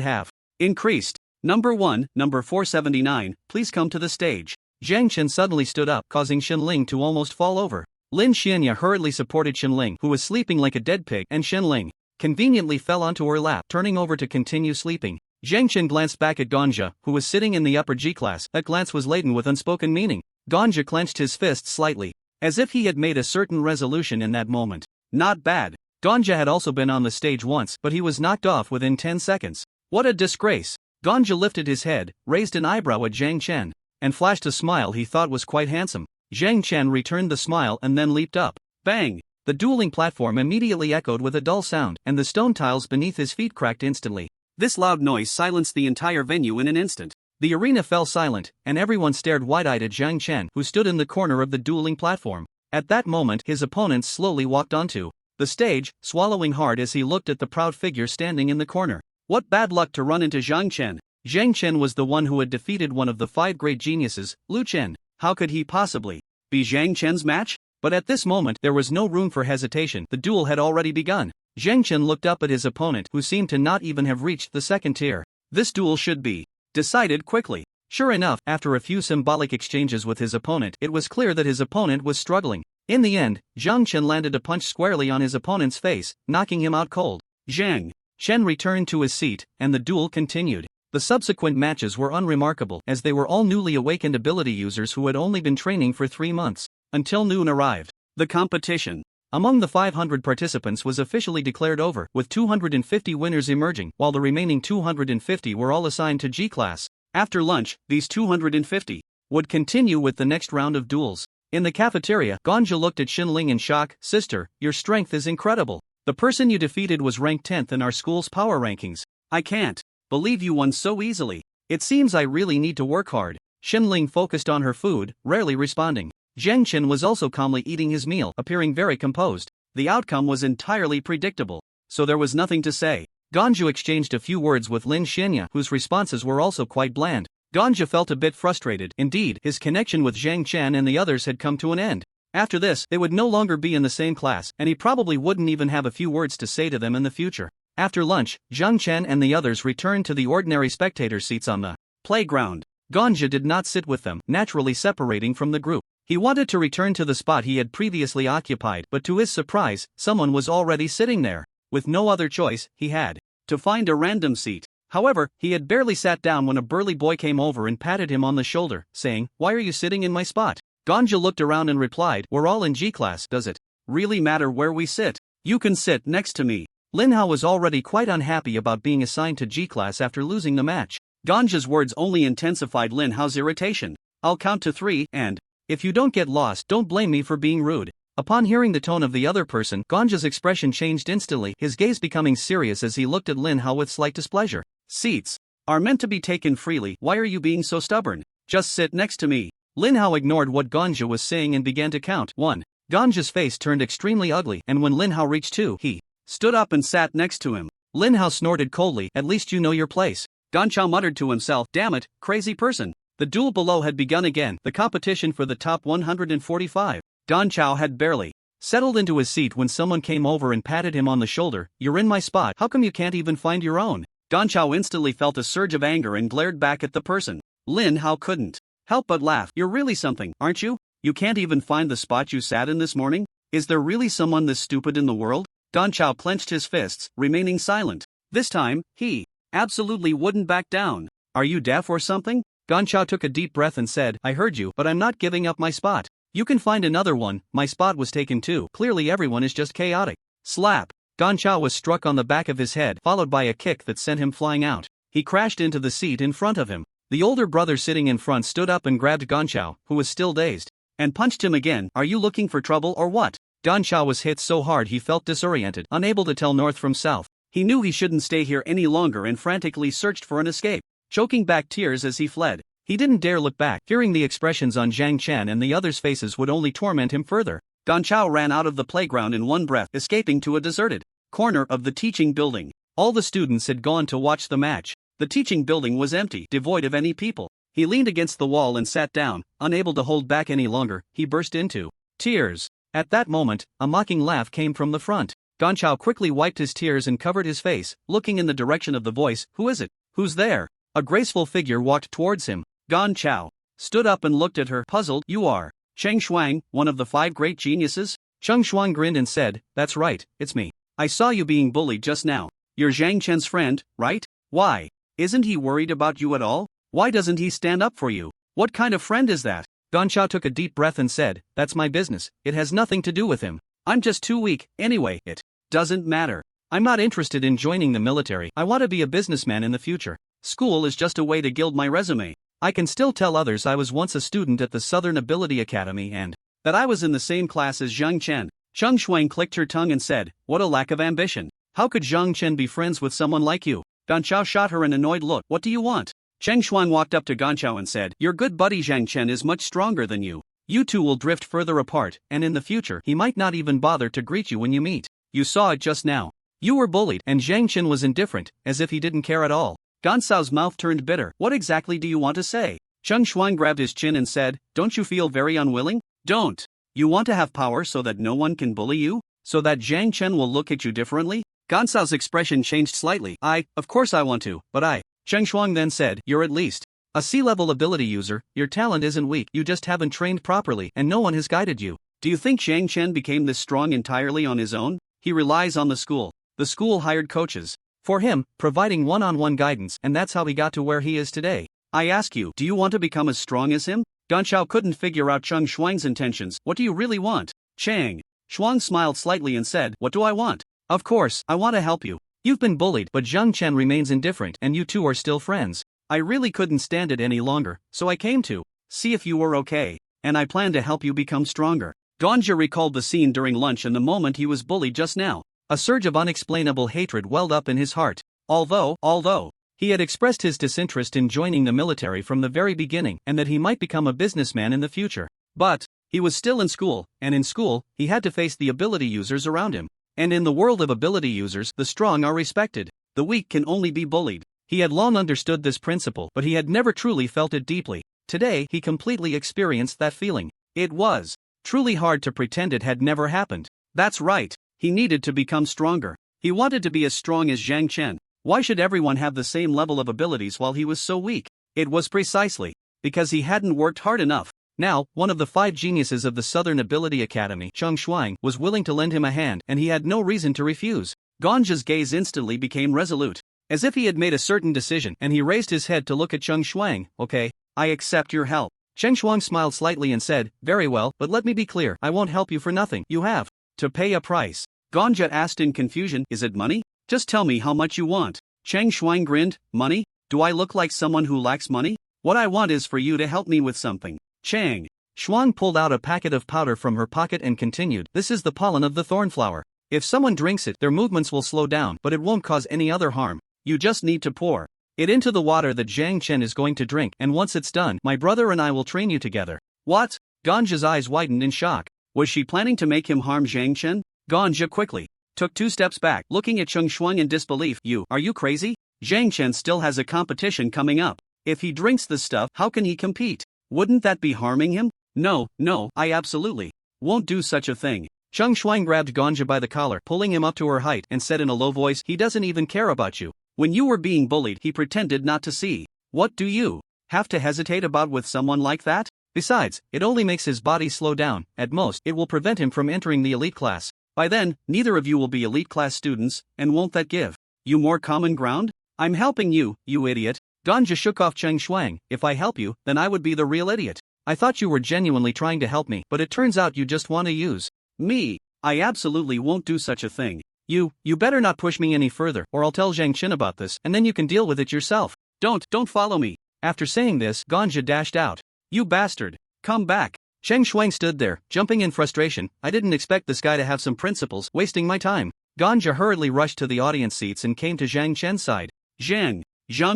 have increased. Number 1, number 479, please come to the stage. Zhang Chen suddenly stood up, causing Shenling to almost fall over. Lin Xianya hurriedly supported Shenling, who was sleeping like a dead pig, and Shenling conveniently fell onto her lap, turning over to continue sleeping. Zhang Chen glanced back at Ganja, who was sitting in the upper G-class. That glance was laden with unspoken meaning. Ganja clenched his fists slightly, as if he had made a certain resolution in that moment. Not bad. Ganja had also been on the stage once, but he was knocked off within 10 seconds. What a disgrace. Ganja lifted his head, raised an eyebrow at Zhang Chen, and flashed a smile he thought was quite handsome. Zhang Chen returned the smile and then leaped up. Bang! The dueling platform immediately echoed with a dull sound, and the stone tiles beneath his feet cracked instantly. This loud noise silenced the entire venue in an instant. The arena fell silent, and everyone stared wide-eyed at Zhang Chen, who stood in the corner of the dueling platform. At that moment, his opponents slowly walked onto the stage, swallowing hard as he looked at the proud figure standing in the corner. What bad luck to run into Zhang Chen. Zhang Chen was the one who had defeated one of the 5 great geniuses, Lu Chen. How could he possibly be Zhang Chen's match? But at this moment, there was no room for hesitation. The duel had already begun. Zhang Chen looked up at his opponent, who seemed to not even have reached the second tier. This duel should be decided quickly. Sure enough, after a few symbolic exchanges with his opponent, it was clear that his opponent was struggling. In the end, Zhang Chen landed a punch squarely on his opponent's face, knocking him out cold. Zhang Chen returned to his seat, and the duel continued. The subsequent matches were unremarkable, as they were all newly awakened ability users who had only been training for 3 months. Until noon arrived. The competition among the 500 participants was officially declared over, with 250 winners emerging, while the remaining 250 were all assigned to G-class. After lunch, these 250 would continue with the next round of duels. In the cafeteria, Ganja looked at Xinling in shock. Sister, your strength is incredible. The person you defeated was ranked 10th in our school's power rankings. I can't believe you won so easily. It seems I really need to work hard. Xinling focused on her food, rarely responding. Zhang Chen was also calmly eating his meal, appearing very composed. The outcome was entirely predictable, so there was nothing to say. Ganju exchanged a few words with Lin Xianya, whose responses were also quite bland. Ganja felt a bit frustrated. Indeed, his connection with Zhang Chen and the others had come to an end. After this, they would no longer be in the same class, and he probably wouldn't even have a few words to say to them in the future. After lunch, Zhang Chen and the others returned to the ordinary spectator seats on the playground. Ganja did not sit with them, naturally separating from the group. He wanted to return to the spot he had previously occupied, but to his surprise, someone was already sitting there. With no other choice, he had to find a random seat. However, he had barely sat down when a burly boy came over and patted him on the shoulder, saying, "Why are you sitting in my spot?" Ganja looked around and replied, "We're all in G-class, does it really matter where we sit? You can sit next to me." Lin Hao was already quite unhappy about being assigned to G-class after losing the match. Ganja's words only intensified Lin Hao's irritation. "I'll count to 3, and if you don't get lost, don't blame me for being rude." Upon hearing the tone of the other person, Ganja's expression changed instantly, his gaze becoming serious as he looked at Lin Hao with slight displeasure. "Seats are meant to be taken freely. Why are you being so stubborn? Just sit next to me." Lin Hao ignored what Ganja was saying and began to count. 1. Ganja's face turned extremely ugly, and when Lin Hao reached 2, he stood up and sat next to him. Lin Hao snorted coldly, "At least you know your place." Ganchao muttered to himself, "Damn it, crazy person." The duel below had begun again, the competition for the top 145. Ganchao had barely settled into his seat when someone came over and patted him on the shoulder. "You're in my spot, how come you can't even find your own?" Ganchao instantly felt a surge of anger and glared back at the person. Lin Hao couldn't help but laugh. "You're really something, aren't you? You can't even find the spot you sat in this morning? Is there really someone this stupid in the world?" Ganchao clenched his fists, remaining silent. This time, he absolutely wouldn't back down. Are you deaf or something? Ganchao took a deep breath and said, I heard you, but I'm not giving up my spot. You can find another one, my spot was taken too. Clearly everyone is just chaotic. Slap. Ganchao was struck on the back of his head, followed by a kick that sent him flying out. He crashed into the seat in front of him. The older brother sitting in front stood up and grabbed Ganchao, who was still dazed, and punched him again. Are you looking for trouble or what? Ganchao was hit so hard he felt disoriented, unable to tell north from south. He knew he shouldn't stay here any longer and frantically searched for an escape, choking back tears as he fled. He didn't dare look back, fearing the expressions on Zhang Chen and the others' faces would only torment him further. Ganchao ran out of the playground in one breath, escaping to a deserted corner of the teaching building. All the students had gone to watch the match. The teaching building was empty, devoid of any people. He leaned against the wall and sat down, unable to hold back any longer. He burst into tears. At that moment, a mocking laugh came from the front. Ganchao quickly wiped his tears and covered his face, looking in the direction of the voice. Who is it? Who's there? A graceful figure walked towards him. Ganchao stood up and looked at her, puzzled. You are Cheng Shuang, one of the 5 great geniuses? Cheng Shuang grinned and said, that's right, it's me. I saw you being bullied just now. You're Zhang Chen's friend, right? Why? Isn't he worried about you at all? Why doesn't he stand up for you? What kind of friend is that? Ganchao took a deep breath and said, that's my business, it has nothing to do with him. I'm just too weak, anyway, it doesn't matter. I'm not interested in joining the military, I want to be a businessman in the future. School is just a way to gild my resume. I can still tell others I was once a student at the Southern Ability Academy and that I was in the same class as Zhang Chen. Cheng Shuang clicked her tongue and said, what a lack of ambition. How could Zhang Chen be friends with someone like you? Ganchao shot her an annoyed look. What do you want? Cheng Shuang walked up to Ganchao and said, your good buddy Zhang Chen is much stronger than you. You two will drift further apart, and in the future he might not even bother to greet you when you meet. You saw it just now. You were bullied, and Zhang Chen was indifferent, as if he didn't care at all. Ganchao's mouth turned bitter. What exactly do you want to say? Cheng Shuang grabbed his chin and said, don't you feel very unwilling? Don't. You want to have power so that no one can bully you? So that Zhang Chen will look at you differently? Ganchao's expression changed slightly. Of course I want to, but Cheng Shuang then said, you're at least a C-level ability user, your talent isn't weak, you just haven't trained properly and no one has guided you. Do you think Zhang Chen became this strong entirely on his own? He relies on the school. The school hired coaches for him, providing one-on-one guidance, and that's how he got to where he is today. I ask you, do you want to become as strong as him? Ganchao couldn't figure out Cheng Shuang's intentions. What do you really want? Cheng Shuang smiled slightly and said, what do I want? Of course, I want to help you. You've been bullied, but Zhang Chen remains indifferent and you two are still friends. I really couldn't stand it any longer, so I came to see if you were okay, and I plan to help you become stronger. Ganja recalled the scene during lunch and the moment he was bullied just now. A surge of unexplainable hatred welled up in his heart. Although he had expressed his disinterest in joining the military from the very beginning and that he might become a businessman in the future. But he was still in school, and in school, he had to face the ability users around him. And in the world of ability users, the strong are respected. The weak can only be bullied. He had long understood this principle, but he had never truly felt it deeply. Today, he completely experienced that feeling. It was truly hard to pretend it had never happened. That's right. He needed to become stronger. He wanted to be as strong as Zhang Chen. Why should everyone have the same level of abilities while he was so weak? It was precisely because he hadn't worked hard enough. Now, one of the 5 geniuses of the Southern Ability Academy, Cheng Shuang, was willing to lend him a hand, and he had no reason to refuse. Ganja's gaze instantly became resolute, as if he had made a certain decision, and he raised his head to look at Cheng Shuang. Okay, I accept your help. Cheng Shuang smiled slightly and said, very well, but let me be clear, I won't help you for nothing. You have to pay a price. Ganja asked in confusion, is it money? Just tell me how much you want. Cheng Shuang grinned, money? Do I look like someone who lacks money? What I want is for you to help me with something. Cheng Shuang pulled out a packet of powder from her pocket and continued, this is the pollen of the thornflower. If someone drinks it, their movements will slow down, but it won't cause any other harm. You just need to pour it into the water that Zhang Chen is going to drink, and once it's done, my brother and I will train you together. What? Ganja's eyes widened in shock. Was she planning to make him harm Zhang Chen? Ganja quickly took 2 steps back, looking at Cheng Shuang in disbelief. Are you crazy? Zhang Chen still has a competition coming up. If he drinks this stuff, how can he compete? Wouldn't that be harming him? No, I absolutely won't do such a thing. Cheng Shuang grabbed Ganja by the collar, pulling him up to her height, and said in a low voice, he doesn't even care about you. When you were being bullied, he pretended not to see. What do you have to hesitate about with someone like that? Besides, it only makes his body slow down. At most, it will prevent him from entering the elite class. By then, neither of you will be elite class students, and won't that give you more common ground? I'm helping you, you idiot. Ganja shook off Cheng Shuang. If I help you, then I would be the real idiot. I thought you were genuinely trying to help me, but it turns out you just want to use me. I absolutely won't do such a thing. You better not push me any further, or I'll tell Zhang Qin about this, and then you can deal with it yourself. Don't follow me. After saying this, Ganja dashed out. You bastard. Come back. Cheng Shuang stood there, jumping in frustration. I didn't expect this guy to have some principles, wasting my time. Ganja hurriedly rushed to the audience seats and came to Zhang Chen's side. Zhang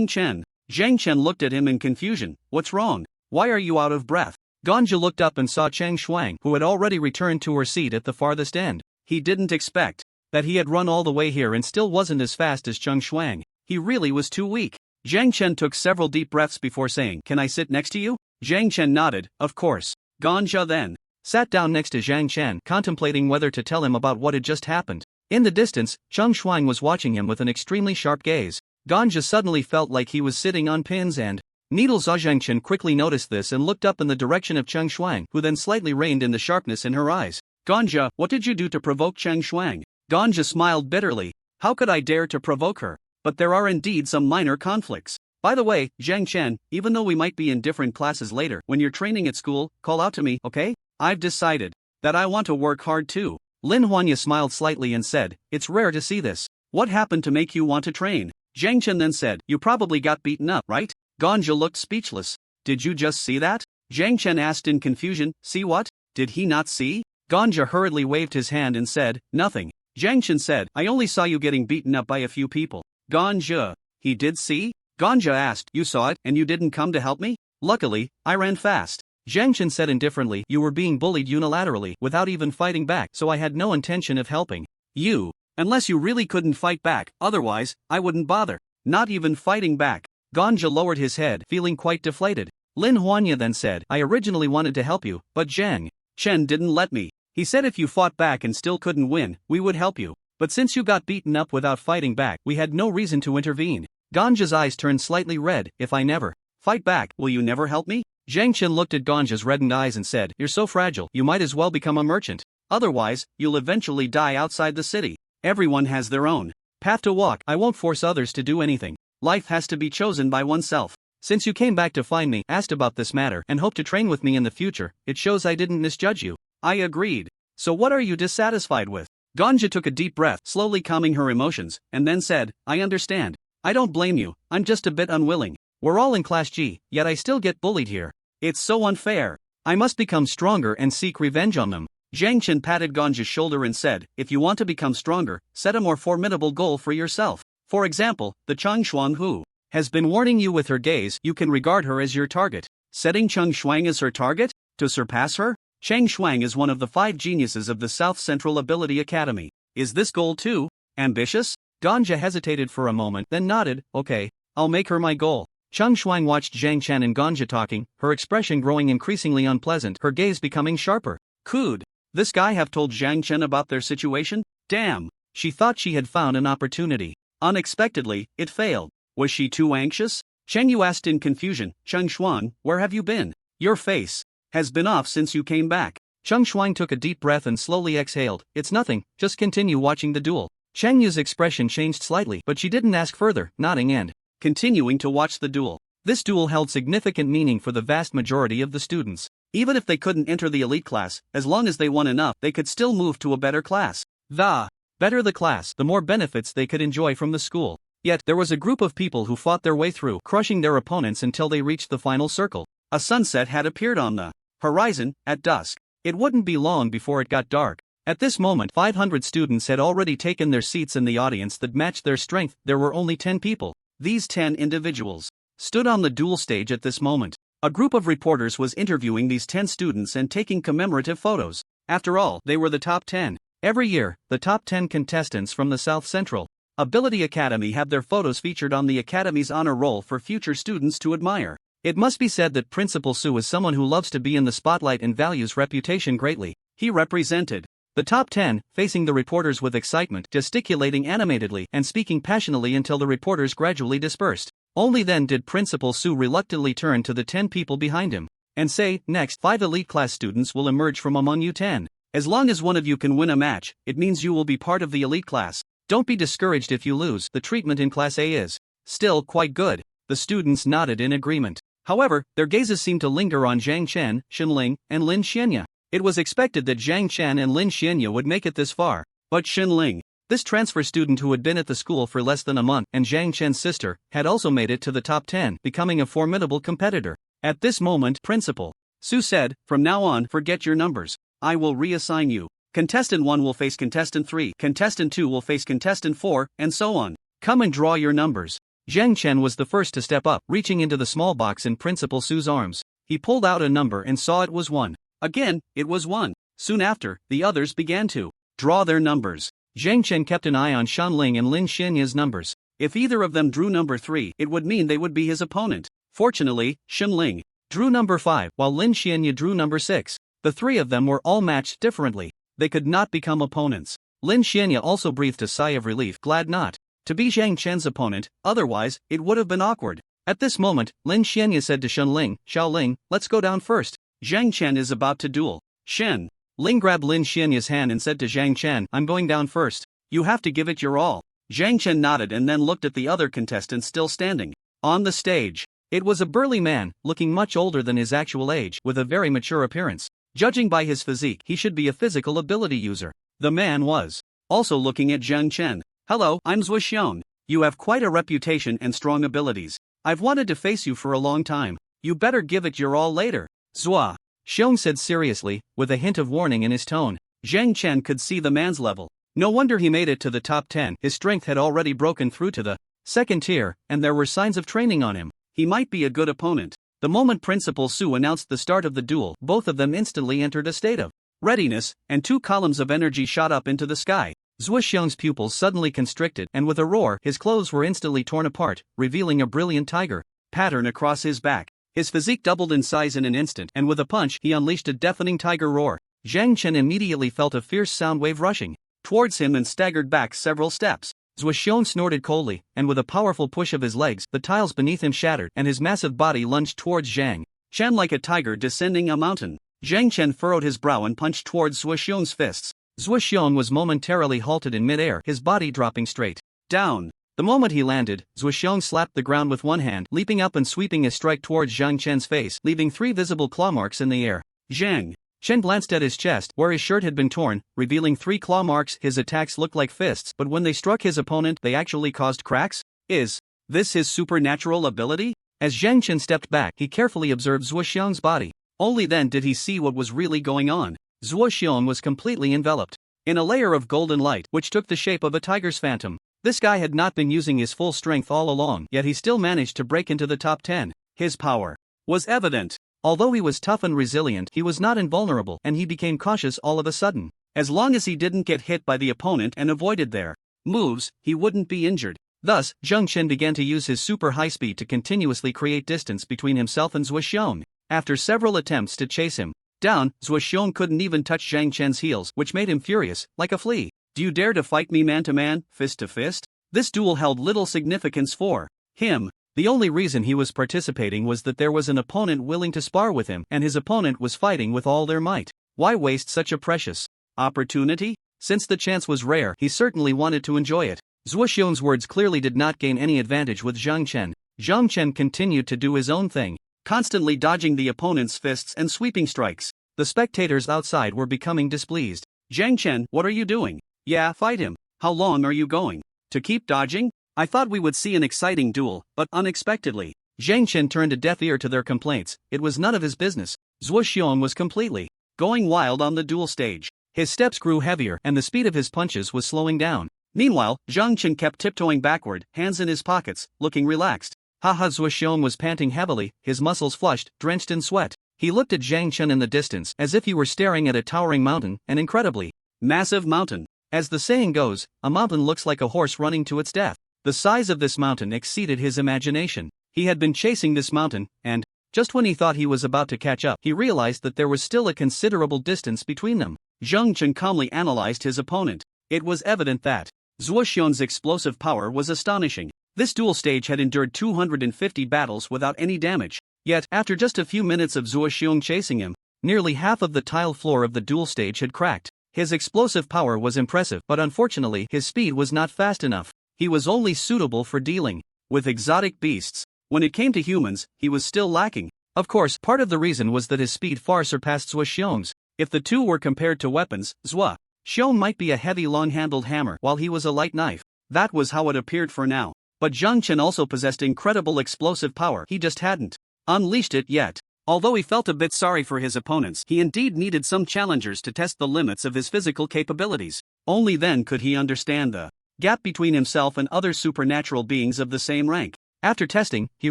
Chen. Zhang Chen looked at him in confusion. What's wrong? Why are you out of breath? Ganja looked up and saw Cheng Shuang, who had already returned to her seat at the farthest end. He didn't expect that he had run all the way here and still wasn't as fast as Cheng Shuang. He really was too weak. Zhang Chen took several deep breaths before saying, "Can I sit next to you?" Zhang Chen nodded, of course. Ganja then sat down next to Zhang Chen, contemplating whether to tell him about what had just happened. In the distance, Cheng Shuang was watching him with an extremely sharp gaze. Ganja suddenly felt like he was sitting on pins and needles. Zhang Chen quickly noticed this and looked up in the direction of Cheng Shuang, who then slightly reined in the sharpness in her eyes. Ganja, what did you do to provoke Cheng Shuang? Ganja smiled bitterly. How could I dare to provoke her? But there are indeed some minor conflicts. By the way, Zhang Chen, even though we might be in different classes later, when you're training at school, call out to me, okay? I've decided that I want to work hard too. Lin Huanya smiled slightly and said, it's rare to see this. What happened to make you want to train? Zhang Chen then said, you probably got beaten up, right? Ganja looked speechless. Did you just see that? Zhang Chen asked in confusion, see what? Did he not see? Ganja hurriedly waved his hand and said, nothing. Zhang Chen said, I only saw you getting beaten up by a few people. Ganja, he did see? Ganja asked, you saw it, and you didn't come to help me? Luckily, I ran fast. Zhang Chen said indifferently, you were being bullied unilaterally, without even fighting back, so I had no intention of helping you. Unless you really couldn't fight back, otherwise, I wouldn't bother. Not even fighting back. Ganja lowered his head, feeling quite deflated. Lin Huanya then said, I originally wanted to help you, but Zhang Chen didn't let me. He said if you fought back and still couldn't win, we would help you. But since you got beaten up without fighting back, we had no reason to intervene. Ganja's eyes turned slightly red. If I never fight back, will you never help me? Zhang Chen looked at Ganja's reddened eyes and said, you're so fragile, you might as well become a merchant. Otherwise, you'll eventually die outside the city. Everyone has their own path to walk. I won't force others to do anything. Life has to be chosen by oneself. Since you came back to find me, asked about this matter, and hope to train with me in the future, it shows I didn't misjudge you. I agreed. So what are you dissatisfied with? Ganja took a deep breath, slowly calming her emotions, and then said, I understand. I don't blame you, I'm just a bit unwilling. We're all in Class G, yet I still get bullied here. It's so unfair. I must become stronger and seek revenge on them. Zhang Chen patted Ganja's shoulder and said, if you want to become stronger, set a more formidable goal for yourself. For example, the Cheng Shuang who has been warning you with her gaze, you can regard her as your target. Setting Cheng Shuang as her target? To surpass her? Cheng Shuang is one of the 5 geniuses of the South Central Ability Academy. Is this goal too ambitious? Ganja hesitated for a moment, then nodded, okay, I'll make her my goal. Cheng Shuang watched Zhang Chen and Ganja talking, her expression growing increasingly unpleasant, her gaze becoming sharper. Could this guy have told Zhang Chen about their situation? Damn! She thought she had found an opportunity. Unexpectedly, it failed. Was she too anxious? Cheng Yu asked in confusion, Cheng Shuang, where have you been? Your face has been off since you came back. Cheng Shuang took a deep breath and slowly exhaled. It's nothing, just continue watching the duel. Cheng Yu's expression changed slightly, but she didn't ask further, nodding and continuing to watch the duel. This duel held significant meaning for the vast majority of the students. Even if they couldn't enter the elite class, as long as they won enough, they could still move to a better class. The better the class, the more benefits they could enjoy from the school. Yet, there was a group of people who fought their way through, crushing their opponents until they reached the final circle. A sunset had appeared on the horizon at dusk. It wouldn't be long before it got dark. At this moment, 500 students had already taken their seats in the audience that matched their strength. There were only 10 people. These 10 individuals stood on the duel stage at this moment. A group of reporters was interviewing these 10 students and taking commemorative photos. After all, they were the top 10. Every year, the top 10 contestants from the South Central Ability Academy have their photos featured on the Academy's honor roll for future students to admire. It must be said that Principal Su is someone who loves to be in the spotlight and values reputation greatly. He represented the top 10, facing the reporters with excitement, gesticulating animatedly and speaking passionately until the reporters gradually dispersed. Only then did Principal Su reluctantly turn to the 10 people behind him and say, next, 5 elite class students will emerge from among you 10. As long as one of you can win a match, it means you will be part of the elite class. Don't be discouraged if you lose. The treatment in Class A is Still quite good. The students nodded in agreement. However, their gazes seemed to linger on Zhang Chen, Shenling, and Lin Xianya. It was expected that Zhang Chen and Lin Xianya would make it this far. But Shenling, this transfer student who had been at the school for less than a month, and Zhang Chen's sister, had also made it to the top 10, becoming a formidable competitor. At this moment, Principal Su said, "From now on, forget your numbers. I will reassign you. Contestant 1 will face Contestant 3, Contestant 2 will face Contestant 4, and so on. Come and draw your numbers." Zhang Chen was the first to step up, reaching into the small box in Principal Su's arms. He pulled out a number and saw it was 1. Again, it was 1. Soon after, the others began to draw their numbers. Zhang Chen kept an eye on Shanling and Lin Xianya's numbers. If either of them drew number 3, it would mean they would be his opponent. Fortunately, Shanling drew number 5, while Lin Xianya drew number 6. The three of them were all matched differently. They could not become opponents. Lin Xianya also breathed a sigh of relief, glad not to be Zhang Chen's opponent, otherwise, it would have been awkward. At this moment, Lin Xianya said to Shenling, "Xiaoling, let's go down first. Zhang Chen is about to duel." Shen Ling grabbed Lin Xianya's hand and said to Zhang Chen, "I'm going down first. You have to give it your all." Zhang Chen nodded and then looked at the other contestants still standing on the stage. It was a burly man, looking much older than his actual age, with a very mature appearance. Judging by his physique, he should be a physical ability user. The man was also looking at Zhang Chen. "Hello, I'm Zhu Xiong. You have quite a reputation and strong abilities. I've wanted to face you for a long time. You better give it your all later." Zhua Xiong said seriously, with a hint of warning in his tone. Zhang Chen could see the man's level. No wonder he made it to the top 10. His strength had already broken through to the second tier, and there were signs of training on him. He might be a good opponent. The moment Principal Su announced the start of the duel, both of them instantly entered a state of readiness, and 2 columns of energy shot up into the sky. Zhu Xiong's pupils suddenly constricted, and with a roar, his clothes were instantly torn apart, revealing a brilliant tiger pattern across his back. His physique doubled in size in an instant, and with a punch, he unleashed a deafening tiger roar. Zhang Chen immediately felt a fierce sound wave rushing towards him and staggered back several steps. Zhu Xiong snorted coldly, and with a powerful push of his legs, the tiles beneath him shattered, and his massive body lunged towards Zhang Chen like a tiger descending a mountain. Zhang Chen furrowed his brow and punched towards Zhu Xiong's fists. Zhu Xiong was momentarily halted in midair, his body dropping straight down. The moment he landed, Zhu Xiong slapped the ground with one hand, leaping up and sweeping a strike towards Zhang Chen's face, leaving 3 visible claw marks in the air. Zhang Chen glanced at his chest, where his shirt had been torn, revealing 3 claw marks. His attacks looked like fists, but when they struck his opponent, they actually caused cracks? Is this his supernatural ability? As Zhang Chen stepped back, he carefully observed Zhu Xiong's body. Only then did he see what was really going on. Zhu Xiong was completely enveloped in a layer of golden light, which took the shape of a tiger's phantom. This guy had not been using his full strength all along, yet he still managed to break into the top 10. His power was evident. Although he was tough and resilient, he was not invulnerable, and he became cautious all of a sudden. As long as he didn't get hit by the opponent and avoided their moves, he wouldn't be injured. Thus, Zhang Chen began to use his super high speed to continuously create distance between himself and Zhu Xiong. After several attempts to chase him down, Zhu Xiong couldn't even touch Zhang Chen's heels, which made him furious, like a flea. "Do you dare to fight me man to man, fist to fist?" This duel held little significance for him. The only reason he was participating was that there was an opponent willing to spar with him, and his opponent was fighting with all their might. Why waste such a precious opportunity? Since the chance was rare, he certainly wanted to enjoy it. Zhu Xiong's words clearly did not gain any advantage with Zhang Chen. Zhang Chen continued to do his own thing, constantly dodging the opponent's fists and sweeping strikes. The spectators outside were becoming displeased. "Zhang Chen, what are you doing? Yeah, fight him. How long are you going to keep dodging? I thought we would see an exciting duel, but unexpectedly." Zhang Chen turned a deaf ear to their complaints. It was none of his business. Zhu Xiong was completely going wild on the duel stage. His steps grew heavier, and the speed of his punches was slowing down. Meanwhile, Zhang Chen kept tiptoeing backward, hands in his pockets, looking relaxed. Haha, Zhu Xiong was panting heavily, his muscles flushed, drenched in sweat. He looked at Zhang Chen in the distance, as if he were staring at a towering mountain, an incredibly massive mountain. As the saying goes, a mountain looks like a horse running to its death. The size of this mountain exceeded his imagination. He had been chasing this mountain, and just when he thought he was about to catch up, he realized that there was still a considerable distance between them. Zhang Chen calmly analyzed his opponent. It was evident that Zhu Xiong's explosive power was astonishing. This duel stage had endured 250 battles without any damage. Yet, after just a few minutes of Zhu Xiong chasing him, nearly half of the tile floor of the duel stage had cracked. His explosive power was impressive, but unfortunately, his speed was not fast enough. He was only suitable for dealing with exotic beasts. When it came to humans, he was still lacking. Of course, part of the reason was that his speed far surpassed Zhuo Xiong's. If the two were compared to weapons, Zhuo Xiong might be a heavy long-handled hammer while he was a light knife. That was how it appeared for now. But Zhang Chen also possessed incredible explosive power, he just hadn't unleashed it yet. Although he felt a bit sorry for his opponents, he indeed needed some challengers to test the limits of his physical capabilities. Only then could he understand the gap between himself and other supernatural beings of the same rank. After testing, he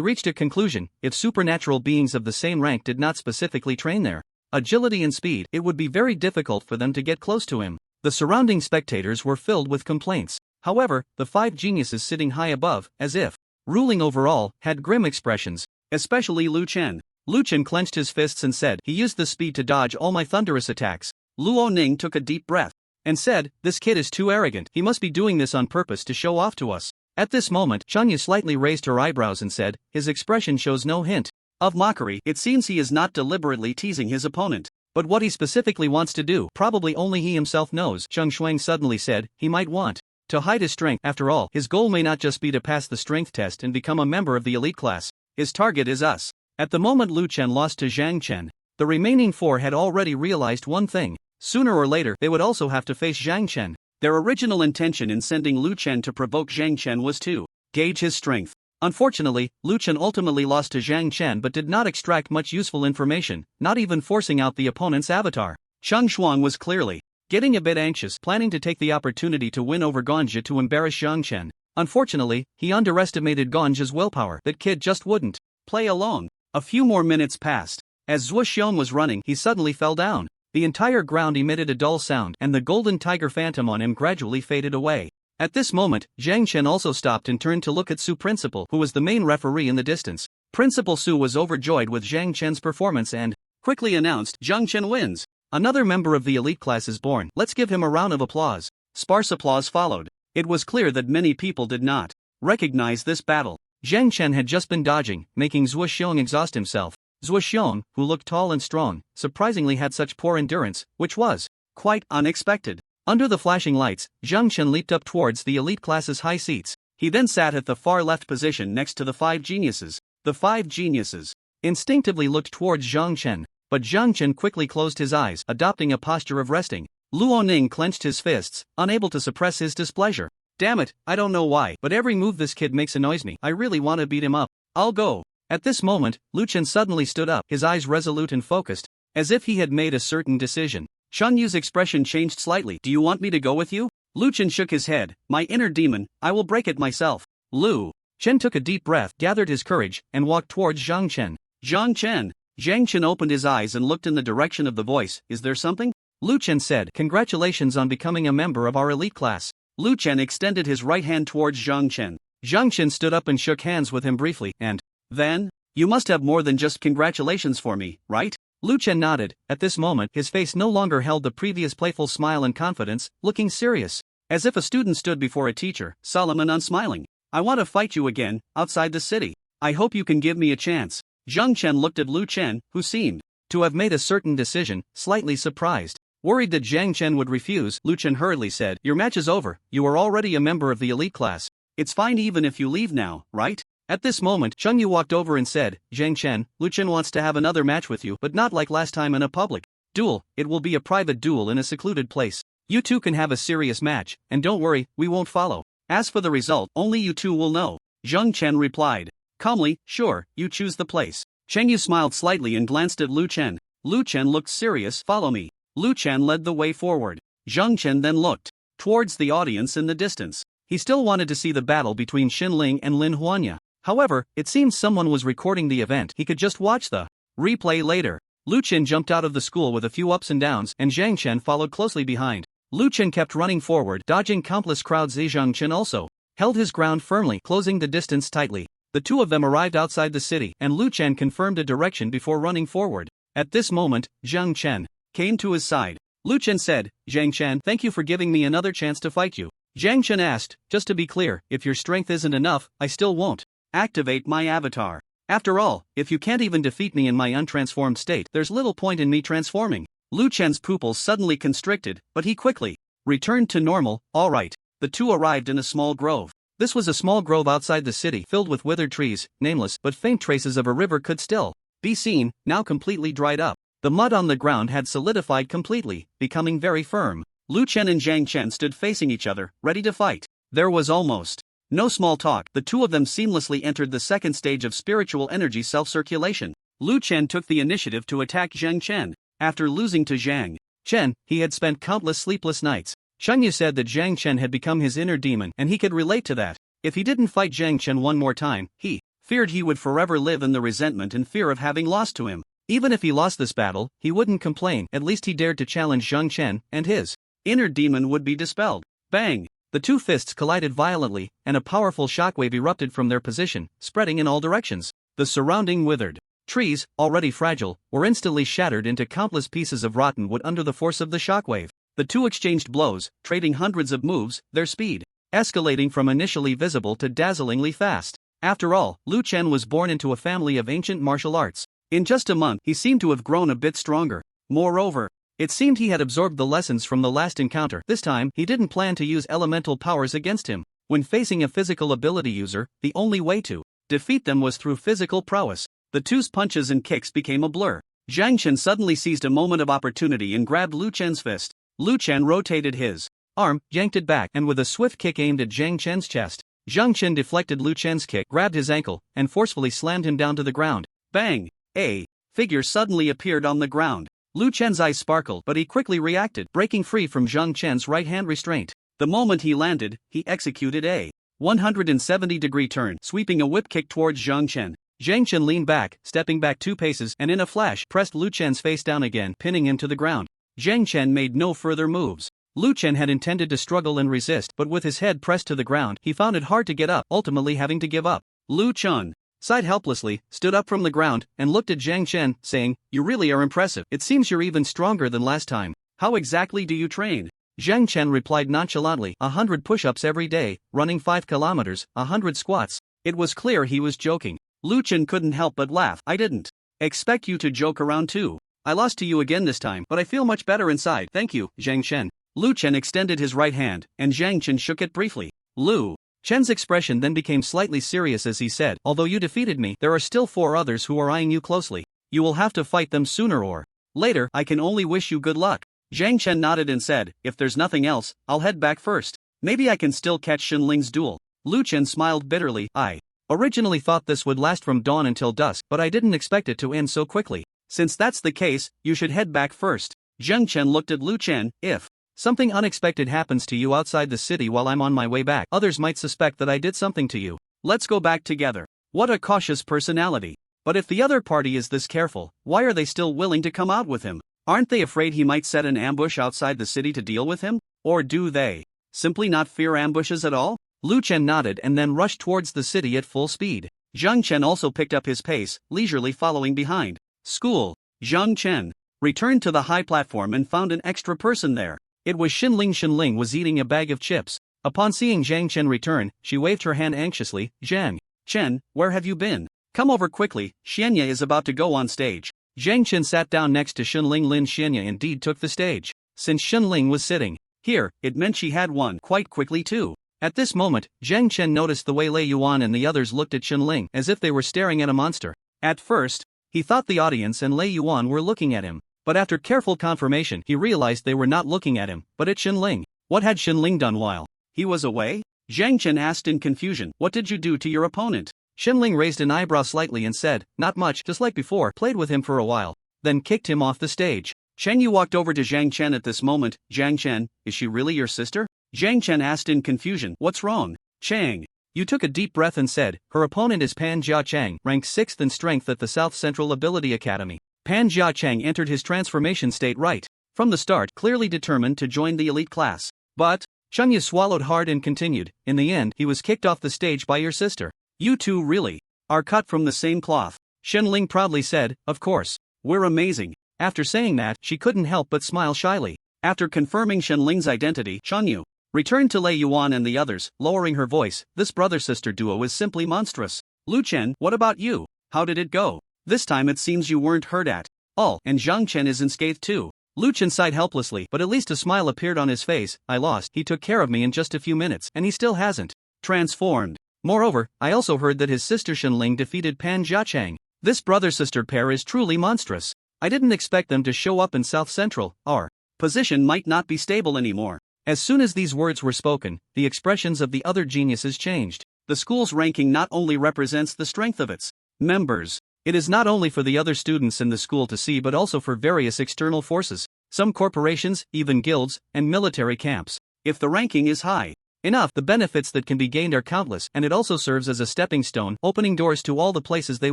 reached a conclusion: if supernatural beings of the same rank did not specifically train their agility and speed, it would be very difficult for them to get close to him. The surrounding spectators were filled with complaints. However, the five geniuses sitting high above, as if ruling over all, had grim expressions, especially Lu Chen. Lu Chen clenched his fists and said, "He used the speed to dodge all my thunderous attacks." Luo Ning took a deep breath and said, "This kid is too arrogant. He must be doing this on purpose to show off to us." At this moment, Chanya slightly raised her eyebrows and said, "His expression shows no hint of mockery. It seems he is not deliberately teasing his opponent. But what he specifically wants to do, probably only he himself knows." Zheng Shuang suddenly said, "He might want to hide his strength. After all, his goal may not just be to pass the strength test and become a member of the elite class. His target is us." At the moment Lu Chen lost to Zhang Chen, the remaining four had already realized one thing: sooner or later they would also have to face Zhang Chen. Their original intention in sending Lu Chen to provoke Zhang Chen was to gauge his strength. Unfortunately, Lu Chen ultimately lost to Zhang Chen but did not extract much useful information, not even forcing out the opponent's avatar. Cheng Shuang was clearly getting a bit anxious, planning to take the opportunity to win over Gongja to embarrass Zhang Chen. Unfortunately, he underestimated Gongja's willpower. That kid just wouldn't play along. A few more minutes passed. As Zhuo Xiong was running, he suddenly fell down. The entire ground emitted a dull sound, and the golden tiger phantom on him gradually faded away. At this moment, Zhang Chen also stopped and turned to look at Su Principal, who was the main referee in the distance. Principal Su was overjoyed with Zhang Chen's performance and quickly announced, "Zhang Chen wins. Another member of the elite class is born. Let's give him a round of applause." Sparse applause followed. It was clear that many people did not recognize this battle. Zhang Chen had just been dodging, making Zhuo Xiong exhaust himself. Zhuo Xiong, who looked tall and strong, surprisingly had such poor endurance, which was quite unexpected. Under the flashing lights, Zhang Chen leaped up towards the elite class's high seats. He then sat at the far left position next to the five geniuses. The five geniuses instinctively looked towards Zhang Chen, but Zhang Chen quickly closed his eyes, adopting a posture of resting. Luo Ning clenched his fists, unable to suppress his displeasure. "Damn it, I don't know why, but every move this kid makes annoys me. I really want to beat him up. I'll go." At this moment, Lu Chen suddenly stood up, his eyes resolute and focused, as if he had made a certain decision. Chun Yu's expression changed slightly. "Do you want me to go with you?" Lu Chen shook his head. "My inner demon, I will break it myself." Lu Chen took a deep breath, gathered his courage, and walked towards Zhang Chen. "Zhang Chen." Zhang Chen opened his eyes and looked in the direction of the voice. "Is there something?" Lu Chen said, "Congratulations on becoming a member of our elite class." Lu Chen extended his right hand towards Zhang Chen. Zhang Chen stood up and shook hands with him briefly, and then, "You must have more than just congratulations for me, right?" Lu Chen nodded. At this moment, his face no longer held the previous playful smile and confidence, looking serious, as if a student stood before a teacher, solemn and unsmiling. "I want to fight you again, outside the city. I hope you can give me a chance." Zhang Chen looked at Lu Chen, who seemed to have made a certain decision, slightly surprised. Worried that Zhang Chen would refuse, Lu Chen hurriedly said, "Your match is over. You are already a member of the elite class. It's fine even if you leave now, right?" At this moment, Cheng Yu walked over and said, "Zhang Chen, Lu Chen wants to have another match with you, but not like last time in a public duel. It will be a private duel in a secluded place. You two can have a serious match, and don't worry, we won't follow. As for the result, only you two will know." Zhang Chen replied calmly, "Sure, you choose the place." Cheng Yu smiled slightly and glanced at Lu Chen. Lu Chen looked serious. "Follow me." Lu Chen led the way forward. Zhang Chen then looked towards the audience in the distance. He still wanted to see the battle between Xin Ling and Lin Huanya. However, it seems someone was recording the event. He could just watch the replay later. Lu Chen jumped out of the school with a few ups and downs, and Zhang Chen followed closely behind. Lu Chen kept running forward, dodging countless crowds. Zhang Chen also held his ground firmly, closing the distance tightly. The two of them arrived outside the city, and Lu Chen confirmed a direction before running forward. At this moment, Zhang Chen came to his side. Lu Chen said, "Zhang Chen, thank you for giving me another chance to fight you." Zhang Chen asked, "Just to be clear, if your strength isn't enough, I still won't activate my avatar. After all, if you can't even defeat me in my untransformed state, there's little point in me transforming." Lu Chen's pupils suddenly constricted, but he quickly returned to normal. "All right." The two arrived in a small grove. This was a small grove outside the city filled with withered trees, nameless but faint traces of a river could still be seen, now completely dried up. The mud on the ground had solidified completely, becoming very firm. Lu Chen and Zhang Chen stood facing each other, ready to fight. There was almost no small talk. The two of them seamlessly entered the second stage of spiritual energy self-circulation. Lu Chen took the initiative to attack Zhang Chen. After losing to Zhang Chen, he had spent countless sleepless nights. Shunya said that Zhang Chen had become his inner demon and he could relate to that. If he didn't fight Zhang Chen one more time, he feared he would forever live in the resentment and fear of having lost to him. Even if he lost this battle, he wouldn't complain. At least he dared to challenge Zhang Chen, and his inner demon would be dispelled. Bang! The two fists collided violently, and a powerful shockwave erupted from their position, spreading in all directions. The surrounding withered trees, already fragile, were instantly shattered into countless pieces of rotten wood under the force of the shockwave. The two exchanged blows, trading hundreds of moves, their speed escalating from initially visible to dazzlingly fast. After all, Lu Chen was born into a family of ancient martial arts. In just a month, he seemed to have grown a bit stronger. Moreover, it seemed he had absorbed the lessons from the last encounter. This time, he didn't plan to use elemental powers against him. When facing a physical ability user, the only way to defeat them was through physical prowess. The two's punches and kicks became a blur. Zhang Chen suddenly seized a moment of opportunity and grabbed Lu Chen's fist. Lu Chen rotated his arm, yanked it back, and with a swift kick aimed at Zhang Chen's chest. Zhang Chen deflected Lu Chen's kick, grabbed his ankle, and forcefully slammed him down to the ground. Bang! A figure suddenly appeared on the ground. Lu Chen's eyes sparkled, but he quickly reacted, breaking free from Zhang Chen's right-hand restraint. The moment he landed, he executed a 170-degree turn, sweeping a whip kick towards Zhang Chen. Zhang Chen leaned back, stepping back 2 paces, and in a flash pressed Lu Chen's face down again, pinning him to the ground. Zhang Chen made no further moves. Lu Chen had intended to struggle and resist, but with his head pressed to the ground, he found it hard to get up, ultimately having to give up. Lu Chen sighed helplessly, stood up from the ground, and looked at Zhang Chen, saying, "You really are impressive. It seems you're even stronger than last time. How exactly do you train?" Zhang Chen replied nonchalantly, 100 push-ups every day, running 5 kilometers, 100 squats. It was clear he was joking. Lu Chen couldn't help but laugh. "I didn't expect you to joke around too. I lost to you again this time, but I feel much better inside. Thank you, Zhang Chen." Lu Chen extended his right hand, and Zhang Chen shook it briefly. Lu Chen's expression then became slightly serious as he said, "Although you defeated me, there are still 4 others who are eyeing you closely. You will have to fight them sooner or later. I can only wish you good luck." Zhang Chen nodded and said, "If there's nothing else, I'll head back first. Maybe I can still catch Xinling's duel." Lu Chen smiled bitterly. "I originally thought this would last from dawn until dusk, but I didn't expect it to end so quickly. Since that's the case, you should head back first." Zhang Chen looked at Lu Chen. "If something unexpected happens to you outside the city while I'm on my way back, others might suspect that I did something to you. Let's go back together." What a cautious personality. But if the other party is this careful, why are they still willing to come out with him? Aren't they afraid he might set an ambush outside the city to deal with him? Or do they simply not fear ambushes at all? Lu Chen nodded and then rushed towards the city at full speed. Zhang Chen also picked up his pace, leisurely following behind. School. Zhang Chen returned to the high platform and found an extra person there. It was Xinling. Xinling was eating a bag of chips. Upon seeing Zhang Chen return, she waved her hand anxiously. "Zhang Chen, where have you been? Come over quickly, Xianya is about to go on stage." Zhang Chen sat down next to Xinling. Lin Xianya indeed took the stage. Since Xinling was sitting here, it meant she had won quite quickly too. At this moment, Zhang Chen noticed the way Lei Yuan and the others looked at Xinling as if they were staring at a monster. At first, he thought the audience and Lei Yuan were looking at him, but after careful confirmation he realized they were not looking at him, but at Xinling. What had Xinling done while he was away? Zhang Chen asked in confusion. "What did you do to your opponent?" Xinling raised an eyebrow slightly and said, "Not much, just like before, played with him for a while, then kicked him off the stage." Cheng Yu walked over to Zhang Chen at this moment. "Zhang Chen, is she really your sister?" Zhang Chen asked in confusion. "What's wrong?" Chang Yu took a deep breath and said, "Her opponent is Pan Jia Chang, ranked 6th in strength at the South Central Ability Academy." Pan Jia Chang entered his transformation state right from the start, clearly determined to join the elite class. But Cheng Yu swallowed hard and continued, "In the end, he was kicked off the stage by your sister. You two really are cut from the same cloth." Shenling proudly said, "Of course. We're amazing." After saying that, she couldn't help but smile shyly. After confirming Shenling's identity, Cheng Yu returned to Lei Yuan and the others, lowering her voice. "This brother-sister duo is simply monstrous. Lu Chen, what about you? How did it go? This time it seems you weren't hurt at all, and Zhang Chen is unscathed too." Lu Chen sighed helplessly, but at least a smile appeared on his face. "I lost. He took care of me in just a few minutes, and he still hasn't transformed. Moreover, I also heard that his sister Shenling defeated Pan Jiachang. This brother-sister pair is truly monstrous. I didn't expect them to show up in South Central. Our position might not be stable anymore. As soon as these words were spoken, the expressions of the other geniuses changed. The school's ranking not only represents the strength of its members, it is not only for the other students in the school to see but also for various external forces, some corporations, even guilds, and military camps. If the ranking is high enough, the benefits that can be gained are countless, and it also serves as a stepping stone, opening doors to all the places they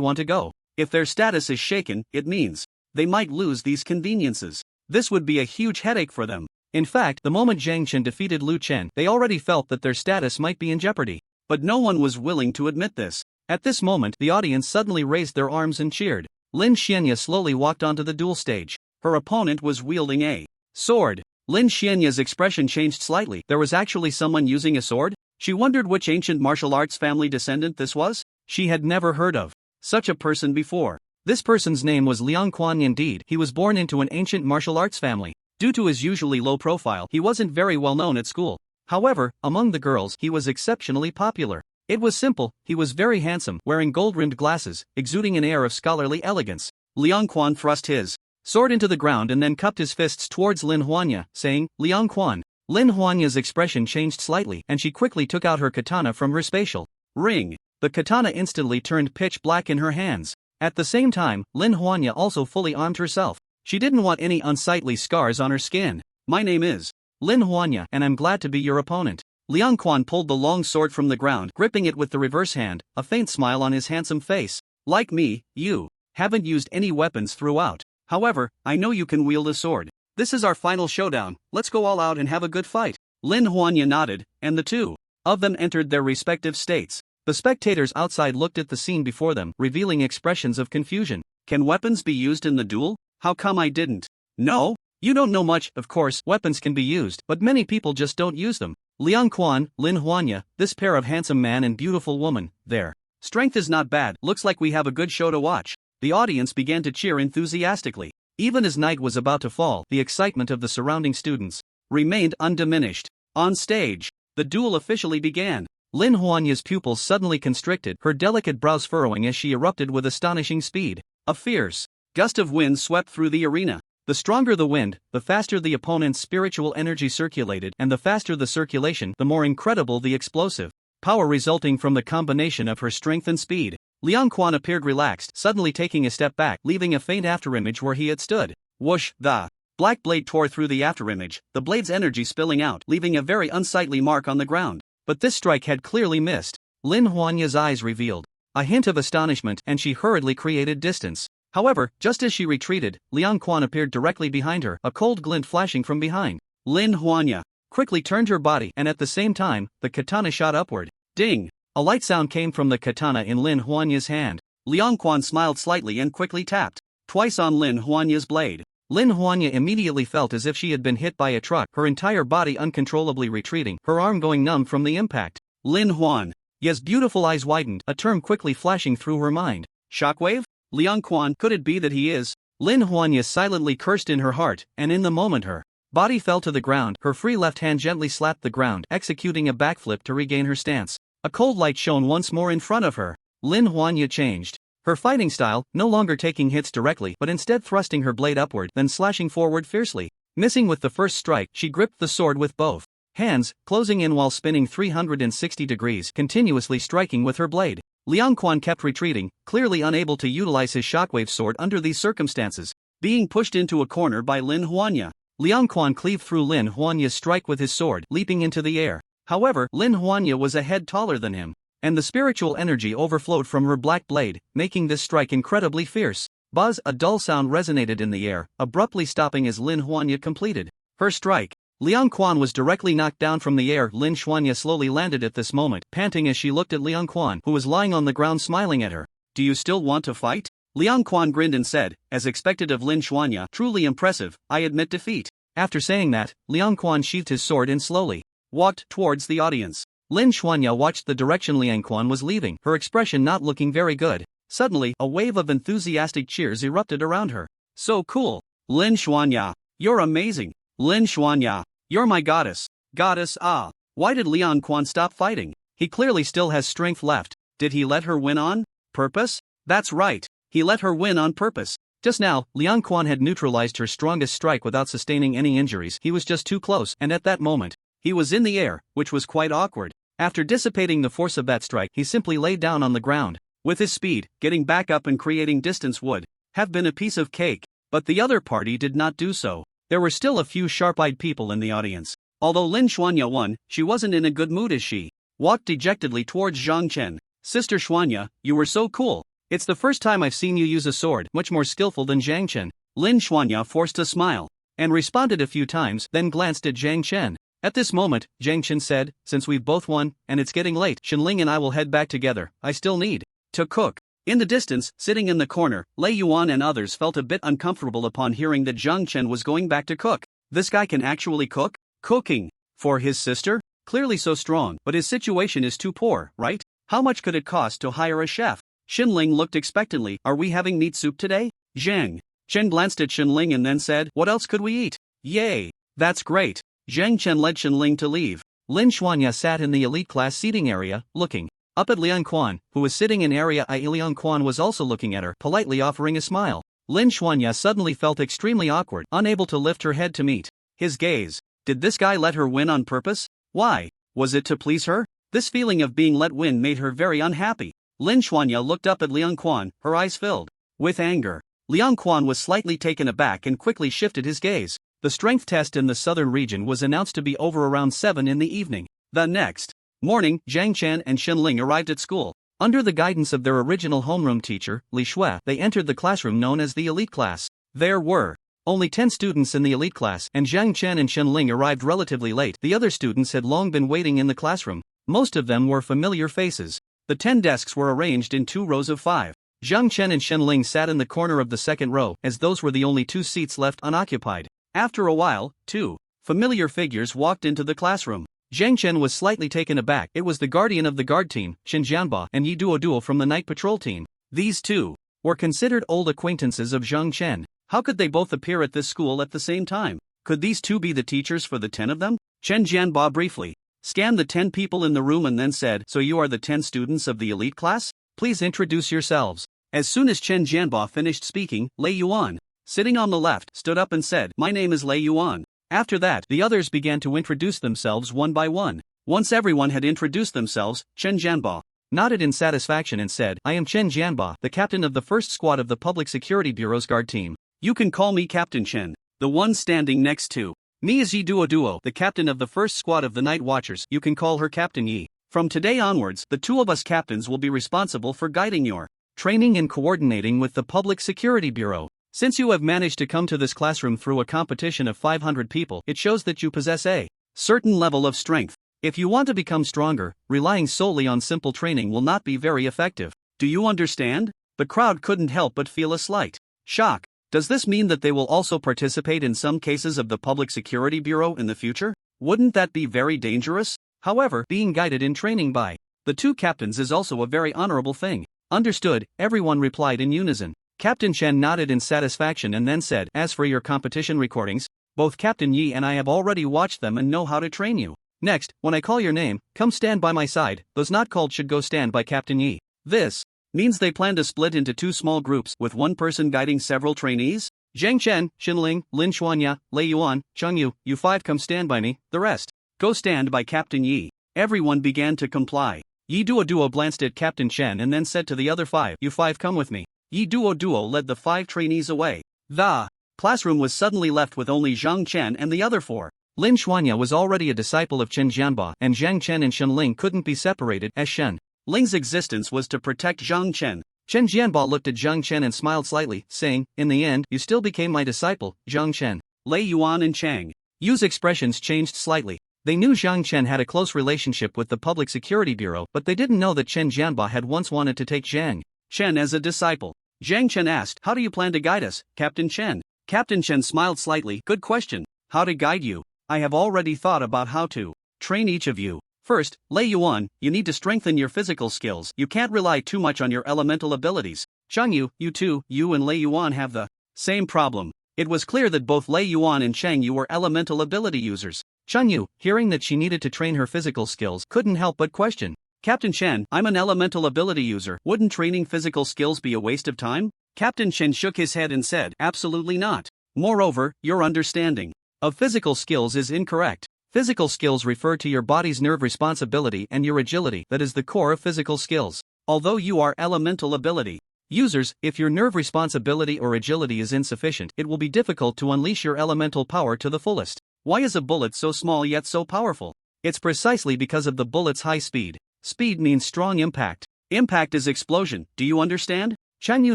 want to go. If their status is shaken, it means they might lose these conveniences. This would be a huge headache for them. In fact, the moment Zhang Chen defeated Lu Chen, they already felt that their status might be in jeopardy. But no one was willing to admit this. At this moment, the audience suddenly raised their arms and cheered. Lin Xianya slowly walked onto the duel stage. Her opponent was wielding a sword. Lin Xianya's expression changed slightly. There was actually someone using a sword? She wondered which ancient martial arts family descendant this was. She had never heard of such a person before. This person's name was Liang Quan. Indeed, he was born into an ancient martial arts family. Due to his usually low profile, he wasn't very well known at school. However, among the girls, he was exceptionally popular. It was simple, he was very handsome, wearing gold-rimmed glasses, exuding an air of scholarly elegance. Liang Quan thrust his sword into the ground and then cupped his fists towards Lin Huanya, saying, Liang Quan. Lin Huanya's expression changed slightly, and she quickly took out her katana from her spatial ring. The katana instantly turned pitch black in her hands. At the same time, Lin Huanya also fully armed herself. She didn't want any unsightly scars on her skin. My name is Lin Huanya, and I'm glad to be your opponent. Liang Quan pulled the long sword from the ground, gripping it with the reverse hand, a faint smile on his handsome face. Like me, you haven't used any weapons throughout. However, I know you can wield a sword. This is our final showdown, let's go all out and have a good fight. Lin Huanya nodded, and the two of them entered their respective states. The spectators outside looked at the scene before them, revealing expressions of confusion. Can weapons be used in the duel? How come I didn't know? You don't know much. Of course, weapons can be used, but many people just don't use them. Liang Quan, Lin Huanya, this pair of handsome man and beautiful woman, their strength is not bad. Looks like we have a good show to watch. The audience began to cheer enthusiastically. Even as night was about to fall, the excitement of the surrounding students remained undiminished. On stage, the duel officially began. Lin Huanya's pupils suddenly constricted, her delicate brows furrowing as she erupted with astonishing speed. A fierce gust of wind swept through the arena. The stronger the wind, the faster the opponent's spiritual energy circulated, and the faster the circulation, the more incredible the explosive power resulting from the combination of her strength and speed. Liang Quan appeared relaxed, suddenly taking a step back, leaving a faint afterimage where he had stood. Whoosh! The black blade tore through the afterimage, the blade's energy spilling out, leaving a very unsightly mark on the ground. But this strike had clearly missed. Lin Huanya's eyes revealed a hint of astonishment, and she hurriedly created distance. However, just as she retreated, Liang Quan appeared directly behind her, a cold glint flashing from behind. Lin Huanya quickly turned her body, and at the same time, the katana shot upward. Ding! A light sound came from the katana in Lin Huanya's hand. Liang Quan smiled slightly and quickly tapped twice on Lin Huanya's blade. Lin Huanya immediately felt as if she had been hit by a truck, her entire body uncontrollably retreating, her arm going numb from the impact. Lin Huanya's beautiful eyes widened, a term quickly flashing through her mind. Shockwave? Liang Quan, could it be that he is? Lin Huanya silently cursed in her heart, and in the moment her body fell to the ground, her free left hand gently slapped the ground, executing a backflip to regain her stance. A cold light shone once more in front of her. Lin Huanya changed her fighting style, no longer taking hits directly but instead thrusting her blade upward, then slashing forward fiercely. Missing with the first strike, she gripped the sword with both hands, closing in while spinning 360 degrees, continuously striking with her blade. Liang Quan kept retreating, clearly unable to utilize his shockwave sword under these circumstances. Being pushed into a corner by Lin Huanya, Liang Quan cleaved through Lin Huanya's strike with his sword, leaping into the air. However, Lin Huanya was a head taller than him, and the spiritual energy overflowed from her black blade, making this strike incredibly fierce. Buzz! A dull sound resonated in the air, abruptly stopping as Lin Huanya completed her strike. Liang Quan was directly knocked down from the air. Lin Huanya slowly landed at this moment, panting as she looked at Liang Quan, who was lying on the ground smiling at her. Do you still want to fight? Liang Quan grinned and said, as expected of Lin Huanya, truly impressive, I admit defeat. After saying that, Liang Quan sheathed his sword and slowly walked towards the audience. Lin Huanya watched the direction Liang Quan was leaving, her expression not looking very good. Suddenly, a wave of enthusiastic cheers erupted around her. So cool! Lin Huanya, you're amazing! Lin Huanya, you're my goddess! Goddess, ah! Why did Liang Quan stop fighting? He clearly still has strength left. Did he let her win on purpose? That's right. He let her win on purpose. Just now, Liang Quan had neutralized her strongest strike without sustaining any injuries. He was just too close, and at that moment, he was in the air, which was quite awkward. After dissipating the force of that strike, he simply lay down on the ground. With his speed, getting back up and creating distance would have been a piece of cake, but the other party did not do so. There were still a few sharp-eyed people in the audience. Although Lin Xuanya won, she wasn't in a good mood as she walked dejectedly towards Zhang Chen. Sister Xuanya, you were so cool. It's the first time I've seen you use a sword, much more skillful than Zhang Chen. Lin Xuanya forced a smile and responded a few times, then glanced at Zhang Chen. At this moment, Zhang Chen said, since we've both won, and it's getting late, Shenling and I will head back together. I still need to cook. In the distance, sitting in the corner, Lei Yuan and others felt a bit uncomfortable upon hearing that Zhang Chen was going back to cook. This guy can actually cook? Cooking for his sister? Clearly so strong, but his situation is too poor, right? How much could it cost to hire a chef? Shenling looked expectantly. Are we having meat soup today? Zhang Chen glanced at Shenling and then said, what else could we eat? Yay! That's great. Zhang Chen led Shenling to leave. Lin Xuanya sat in the elite class seating area, looking up at Liang Quan, who was sitting in area I. Liang Quan was also looking at her, politely offering a smile. Lin Xuanya suddenly felt extremely awkward, unable to lift her head to meet his gaze. Did this guy let her win on purpose? Why? Was it to please her? This feeling of being let win made her very unhappy. Lin Xuanya looked up at Liang Quan, her eyes filled with anger. Liang Quan was slightly taken aback and quickly shifted his gaze. The strength test in the southern region was announced to be over around 7 in the evening. The next morning, Zhang Chen and Shenling arrived at school. Under the guidance of their original homeroom teacher, Li Shui, they entered the classroom known as the elite class. There were only 10 students in the elite class, and Zhang Chen and Shenling arrived relatively late. The other students had long been waiting in the classroom. Most of them were familiar faces. The 10 desks were arranged in 2 rows of 5. Zhang Chen and Shenling sat in the corner of the second row, as those were the only 2 seats left unoccupied. After a while, 2 familiar figures walked into the classroom. Zhang Chen was slightly taken aback. It was the guardian of the guard team, Chen Jianba, and Yi Duo from the night patrol team. These two were considered old acquaintances of Zhang Chen. How could they both appear at this school at the same time? Could these two be the teachers for the 10 of them? Chen Jianba briefly scanned the 10 people in the room and then said, so you are the 10 students of the elite class? Please introduce yourselves. As soon as Chen Jianba finished speaking, Lei Yuan, sitting on the left, stood up and said, my name is Lei Yuan. After that, the others began to introduce themselves one by one. Once everyone had introduced themselves, Chen Jianba nodded in satisfaction and said, I am Chen Jianba, the captain of the first squad of the Public Security Bureau's guard team. You can call me Captain Chen. The one standing next to me is Yi Duo, the captain of the first squad of the Night Watchers. You can call her Captain Yi. From today onwards, the 2 of us captains will be responsible for guiding your training and coordinating with the Public Security Bureau. Since you have managed to come to this classroom through a competition of 500 people, it shows that you possess a certain level of strength. If you want to become stronger, relying solely on simple training will not be very effective. Do you understand? The crowd couldn't help but feel a slight shock. Does this mean that they will also participate in some cases of the Public Security Bureau in the future? Wouldn't that be very dangerous? However, being guided in training by the 2 captains is also a very honorable thing. Understood, everyone replied in unison. Captain Chen nodded in satisfaction and then said, as for your competition recordings, both Captain Yi and I have already watched them and know how to train you. Next, when I call your name, come stand by my side. Those not called should go stand by Captain Yi. This means they plan to split into 2 small groups, with one person guiding several trainees? Zhang Chen, Xinling, Lin Xuanya, Lei Yuan, Cheng Yu, you 5 come stand by me, the rest go stand by Captain Yi. Everyone began to comply. Yi Duo glanced at Captain Chen and then said to the other 5, you 5 come with me. Yi Duo led the 5 trainees away. The classroom was suddenly left with only Zhang Chen and the other 4. Lin Xuanya was already a disciple of Chen Jianba, and Zhang Chen and Shen Ling couldn't be separated, as Shen Ling's existence was to protect Zhang Chen. Chen Jianba looked at Zhang Chen and smiled slightly, saying, in the end, you still became my disciple, Zhang Chen. Lei Yuan and Chang Yu's expressions changed slightly. They knew Zhang Chen had a close relationship with the Public Security Bureau, but they didn't know that Chen Jianba had once wanted to take Zhang Chen as a disciple. Zhang Chen asked, how do you plan to guide us, Captain Chen? Captain Chen smiled slightly, good question. How to guide you? I have already thought about how to train each of you. First, Lei Yuan, you need to strengthen your physical skills. You can't rely too much on your elemental abilities. Cheng Yu, you too, you and Lei Yuan have the same problem. It was clear that both Lei Yuan and Cheng Yu were elemental ability users. Cheng Yu, hearing that she needed to train her physical skills, couldn't help but question, Captain Chen, I'm an elemental ability user. Wouldn't training physical skills be a waste of time? Captain Chen shook his head and said, absolutely not. Moreover, your understanding of physical skills is incorrect. Physical skills refer to your body's nerve responsibility and your agility. That is the core of physical skills. Although you are elemental ability users, if your nerve responsibility or agility is insufficient, it will be difficult to unleash your elemental power to the fullest. Why is a bullet so small yet so powerful? It's precisely because of the bullet's high speed. Speed means strong impact. Impact is explosion, do you understand? Chang Yu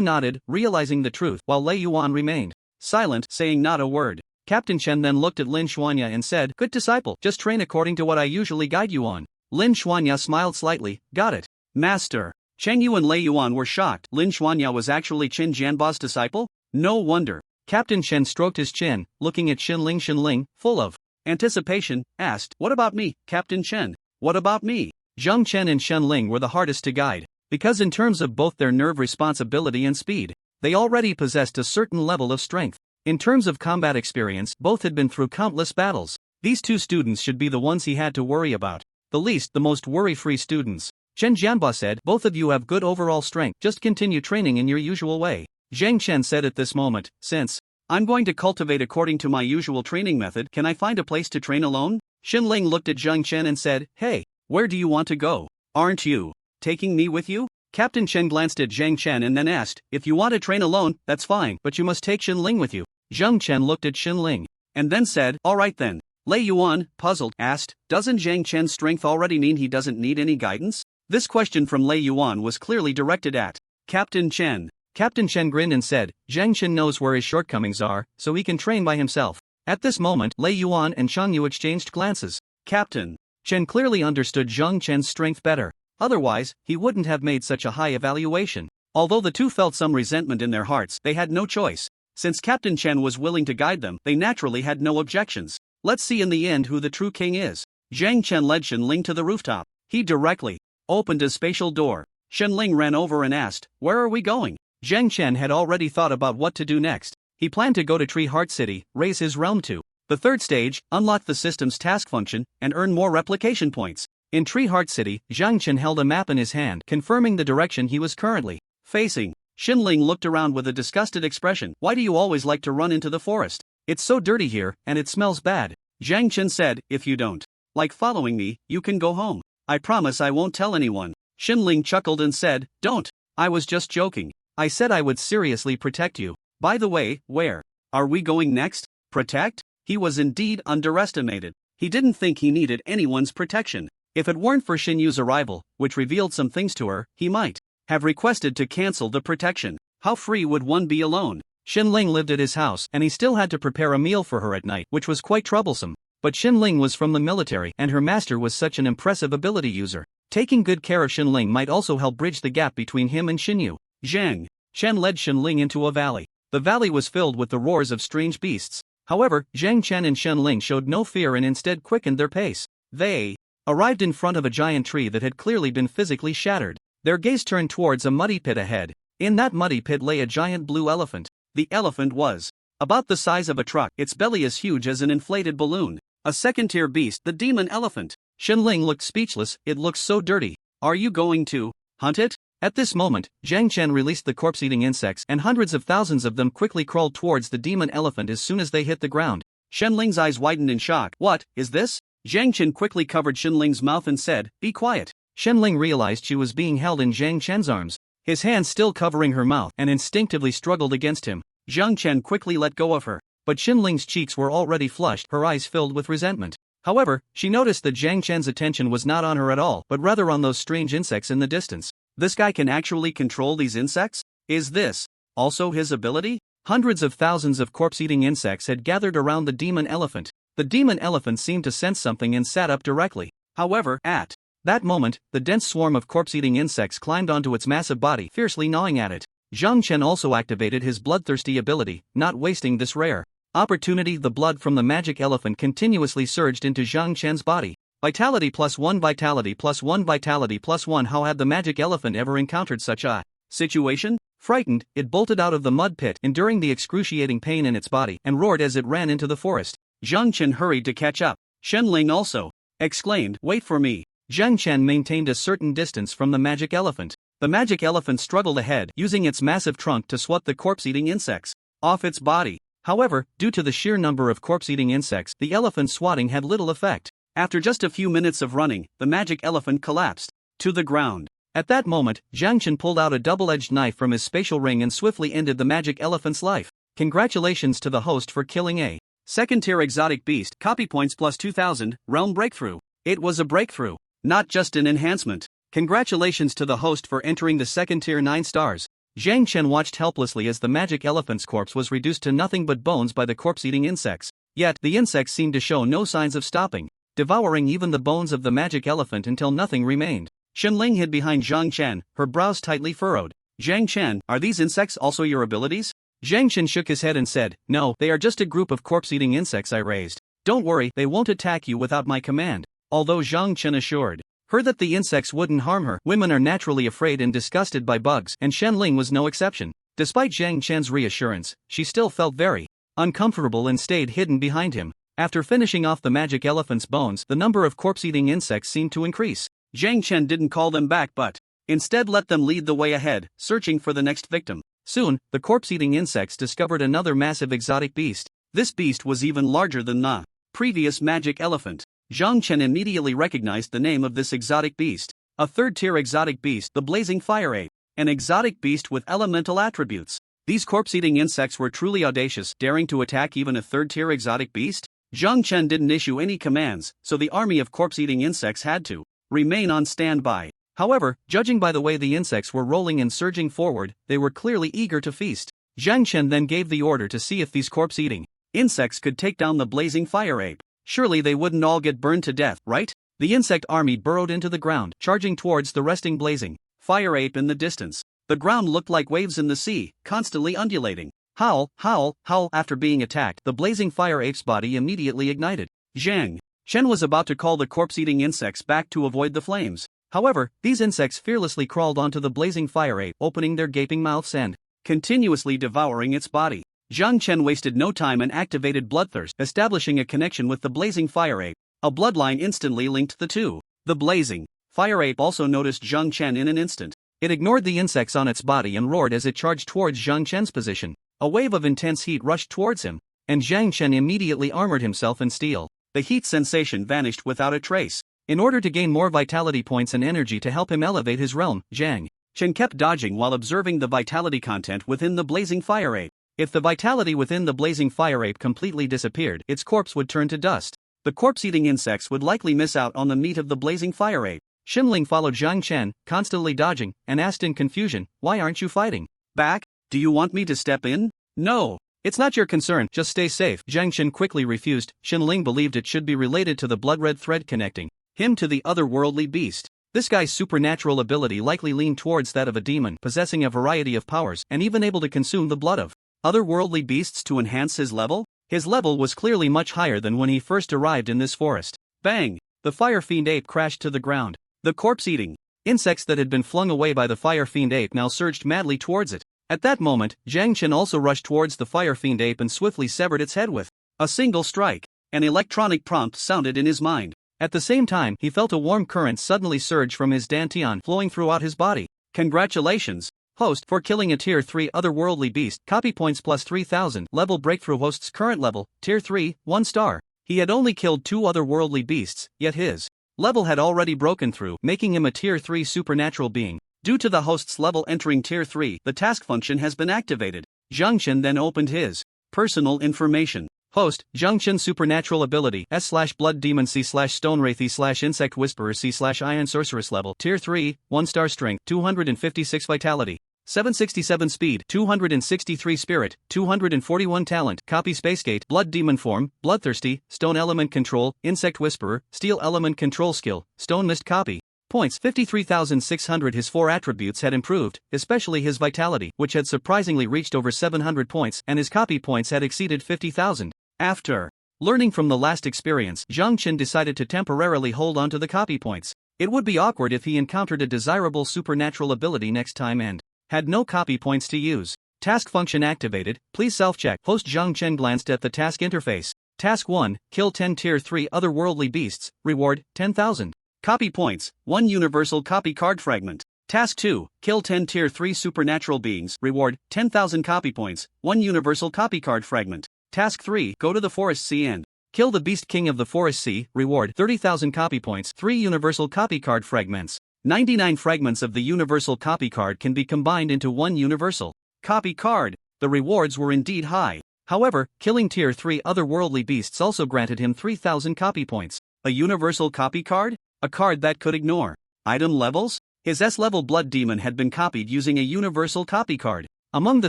nodded, realizing the truth, while Lei Yuan remained silent, saying not a word. Captain Chen then looked at Lin Xuanya and said, good disciple, just train according to what I usually guide you on. Lin Xuanya smiled slightly, got it. Master. Chang Yu and Lei Yuan were shocked. Lin Xuanya was actually Qin Jianba's disciple? No wonder. Captain Chen stroked his chin, looking at Xinling, full of anticipation, asked, what about me, Captain Chen? What about me? Zheng Chen and Xinling were the hardest to guide, because in terms of both their nerve responsibility and speed, they already possessed a certain level of strength. In terms of combat experience, both had been through countless battles. These two students should be the ones he had to worry about. The least, the most worry-free students. Chen Jianba said, both of you have good overall strength, just continue training in your usual way. Zhang Chen said at this moment, since I'm going to cultivate according to my usual training method, can I find a place to train alone? Xinling looked at Zheng Chen and said, hey, where do you want to go? Aren't you taking me with you? Captain Chen glanced at Zhang Chen and then asked, if you want to train alone, that's fine, but you must take Xinling with you. Zheng Chen looked at Xinling and then said, alright then. Lei Yuan, puzzled, asked, doesn't Zhang Chen's strength already mean he doesn't need any guidance? This question from Lei Yuan was clearly directed at Captain Chen. Captain Chen grinned and said, Zhang Chen knows where his shortcomings are, so he can train by himself. At this moment, Lei Yuan and Chang Yu exchanged glances. Captain Chen clearly understood Zheng Chen's strength better. Otherwise, he wouldn't have made such a high evaluation. Although the two felt some resentment in their hearts, they had no choice. Since Captain Chen was willing to guide them, they naturally had no objections. Let's see in the end who the true king is. Zhang Chen led Xinling to the rooftop. He directly opened a spatial door. Xinling ran over and asked, where are we going? Zhang Chen had already thought about what to do next. He planned to go to Tree Heart City, raise his realm to the third stage, unlock the system's task function, and earn more replication points. In Tree Heart City, Zhang Chen held a map in his hand, confirming the direction he was currently facing. Xinling looked around with a disgusted expression. Why do you always like to run into the forest? It's so dirty here, and it smells bad. Zhang Chen said, if you don't like following me, you can go home. I promise I won't tell anyone. Xinling chuckled and said, don't. I was just joking. I said I would seriously protect you. By the way, where are we going next? Protect? He was indeed underestimated. He didn't think he needed anyone's protection. If it weren't for Xin Yu's arrival, which revealed some things to her, he might have requested to cancel the protection. How free would one be alone? Xinling lived at his house, and he still had to prepare a meal for her at night, which was quite troublesome. But Xinling was from the military, and her master was such an impressive ability user. Taking good care of Xinling might also help bridge the gap between him and Xin Yu. Zhang Chen led Xinling into a valley. The valley was filled with the roars of strange beasts. However, Zhang Chen and Xinling showed no fear and instead quickened their pace. They arrived in front of a giant tree that had clearly been physically shattered. Their gaze turned towards a muddy pit ahead. In that muddy pit lay a giant blue elephant. The elephant was about the size of a truck, its belly as huge as an inflated balloon. A second-tier beast, the demon elephant. Xinling looked speechless, it looks so dirty. Are you going to hunt it? At this moment, Zhang Chen released the corpse-eating insects and hundreds of thousands of them quickly crawled towards the demon elephant as soon as they hit the ground. Xinling's eyes widened in shock. What is this? Zhang Chen quickly covered Xinling's mouth and said, be quiet. Xinling realized she was being held in Zhang Chen's arms, his hands still covering her mouth, and instinctively struggled against him. Zhang Chen quickly let go of her, but Xinling's cheeks were already flushed, her eyes filled with resentment. However, she noticed that Zhang Chen's attention was not on her at all, but rather on those strange insects in the distance. This guy can actually control these insects? Is this also his ability? Hundreds of thousands of corpse-eating insects had gathered around the demon elephant. The demon elephant seemed to sense something and sat up directly. However, at that moment, the dense swarm of corpse-eating insects climbed onto its massive body, fiercely gnawing at it. Zhang Chen also activated his bloodthirsty ability, not wasting this rare opportunity. The blood from the magic elephant continuously surged into Zhang Chen's body. Vitality +1, vitality +1, vitality +1. How had the magic elephant ever encountered such a situation? Frightened, it bolted out of the mud pit, enduring the excruciating pain in its body, and roared as it ran into the forest. Zhang Chen hurried to catch up. Xinling also exclaimed, wait for me. Zhang Chen maintained a certain distance from the magic elephant. The magic elephant struggled ahead, using its massive trunk to swat the corpse-eating insects off its body. However, due to the sheer number of corpse-eating insects, the elephant's swatting had little effect. After just a few minutes of running, the magic elephant collapsed to the ground. At that moment, Zhang Chen pulled out a double-edged knife from his spatial ring and swiftly ended the magic elephant's life. Congratulations to the host for killing a second-tier exotic beast. Copy points plus 2000, realm breakthrough. It was a breakthrough, not just an enhancement. Congratulations to the host for entering the second tier 9 stars. Zhang Chen watched helplessly as the magic elephant's corpse was reduced to nothing but bones by the corpse-eating insects. Yet, the insects seemed to show no signs of stopping, devouring even the bones of the magic elephant until nothing remained. Shenling hid behind Zhang Chen, her brows tightly furrowed. Zhang Chen, are these insects also your abilities? Zhang Chen shook his head and said, no, they are just a group of corpse-eating insects I raised. Don't worry, they won't attack you without my command. Although Zhang Chen assured her that the insects wouldn't harm her, women are naturally afraid and disgusted by bugs, and Shenling was no exception. Despite Zhang Chen's reassurance, she still felt very uncomfortable and stayed hidden behind him. After finishing off the magic elephant's bones, the number of corpse-eating insects seemed to increase. Zhang Chen didn't call them back but instead let them lead the way ahead, searching for the next victim. Soon, the corpse-eating insects discovered another massive exotic beast. This beast was even larger than the previous magic elephant. Zhang Chen immediately recognized the name of this exotic beast. A third-tier exotic beast, the blazing fire ape. An exotic beast with elemental attributes. These corpse-eating insects were truly audacious, daring to attack even a third-tier exotic beast. Zhang Chen didn't issue any commands, so the army of corpse-eating insects had to remain on standby. However, judging by the way the insects were rolling and surging forward, they were clearly eager to feast. Zhang Chen then gave the order to see if these corpse-eating insects could take down the blazing fire ape. Surely they wouldn't all get burned to death, right? The insect army burrowed into the ground, charging towards the resting blazing fire ape in the distance. The ground looked like waves in the sea, constantly undulating. Howl, howl, howl. After being attacked, the blazing fire ape's body immediately ignited. Zhang Chen was about to call the corpse-eating insects back to avoid the flames. However, these insects fearlessly crawled onto the blazing fire ape, opening their gaping mouths and continuously devouring its body. Zhang Chen wasted no time and activated Bloodthirst, establishing a connection with the blazing fire ape. A bloodline instantly linked the two. The blazing fire ape also noticed Zhang Chen in an instant. It ignored the insects on its body and roared as it charged towards Zhang Chen's position. A wave of intense heat rushed towards him, and Zhang Chen immediately armored himself in steel. The heat sensation vanished without a trace. In order to gain more vitality points and energy to help him elevate his realm, Zhang Chen kept dodging while observing the vitality content within the blazing fire ape. If the vitality within the blazing fire ape completely disappeared, its corpse would turn to dust. The corpse-eating insects would likely miss out on the meat of the blazing fire ape. Xinling followed Zhang Chen, constantly dodging, and asked in confusion, "Why aren't you fighting back? Do you want me to step in?" "No. It's not your concern, just stay safe." Zhang Chen quickly refused. Xinling believed it should be related to the blood-red thread connecting him to the otherworldly beast. This guy's supernatural ability likely leaned towards that of a demon, possessing a variety of powers and even able to consume the blood of otherworldly beasts to enhance his level? His level was clearly much higher than when he first arrived in this forest. Bang! The fire fiend ape crashed to the ground. The corpse-eating insects that had been flung away by the fire fiend ape now surged madly towards it. At that moment, Zhang Chen also rushed towards the fire fiend ape and swiftly severed its head with a single strike. An electronic prompt sounded in his mind. At the same time, he felt a warm current suddenly surge from his dantian, flowing throughout his body. Congratulations, host, for killing a tier 3 otherworldly beast. Copy points plus 3000. Level breakthrough. Host's current level, tier 3, 1 star. He had only killed 2 otherworldly beasts, yet his level had already broken through, making him a tier 3 supernatural being. Due to the host's level entering tier 3, the task function has been activated. Zhang Chen then opened his personal information. Host, Zhang Chen supernatural ability, S/blood demon C/stone wraithy /insect whisperer C/iron sorceress level, tier 3, 1 star strength, 256 vitality, 767 speed, 263 spirit, 241 talent. Copy Spacegate, blood demon form, bloodthirsty, stone element control, insect whisperer, steel element control skill, stone mist. Copy points 53,600. His 4 attributes had improved, especially his vitality, which had surprisingly reached over 700 points, and his copy points had exceeded 50,000. After learning from the last experience, Zhang Chen decided to temporarily hold on to the copy points. It would be awkward if he encountered a desirable supernatural ability next time and had no copy points to use. Task function activated. Please self-check. Host Zhang Chen glanced at the task interface. Task 1, kill 10 tier 3 otherworldly beasts. Reward, 10,000. Copy points, 1 universal copy card fragment. Task 2, kill 10 tier 3 supernatural beings, reward, 10,000 copy points, 1 universal copy card fragment. Task 3, go to the Forest Sea and kill the Beast King of the Forest Sea, reward, 30,000 copy points, 3 universal copy card fragments. 99 fragments of the universal copy card can be combined into 1 universal copy card. The rewards were indeed high. However, killing tier 3 otherworldly beasts also granted him 3,000 copy points. A universal copy card? A card that could ignore item levels? His S-level blood demon had been copied using a universal copy card. Among the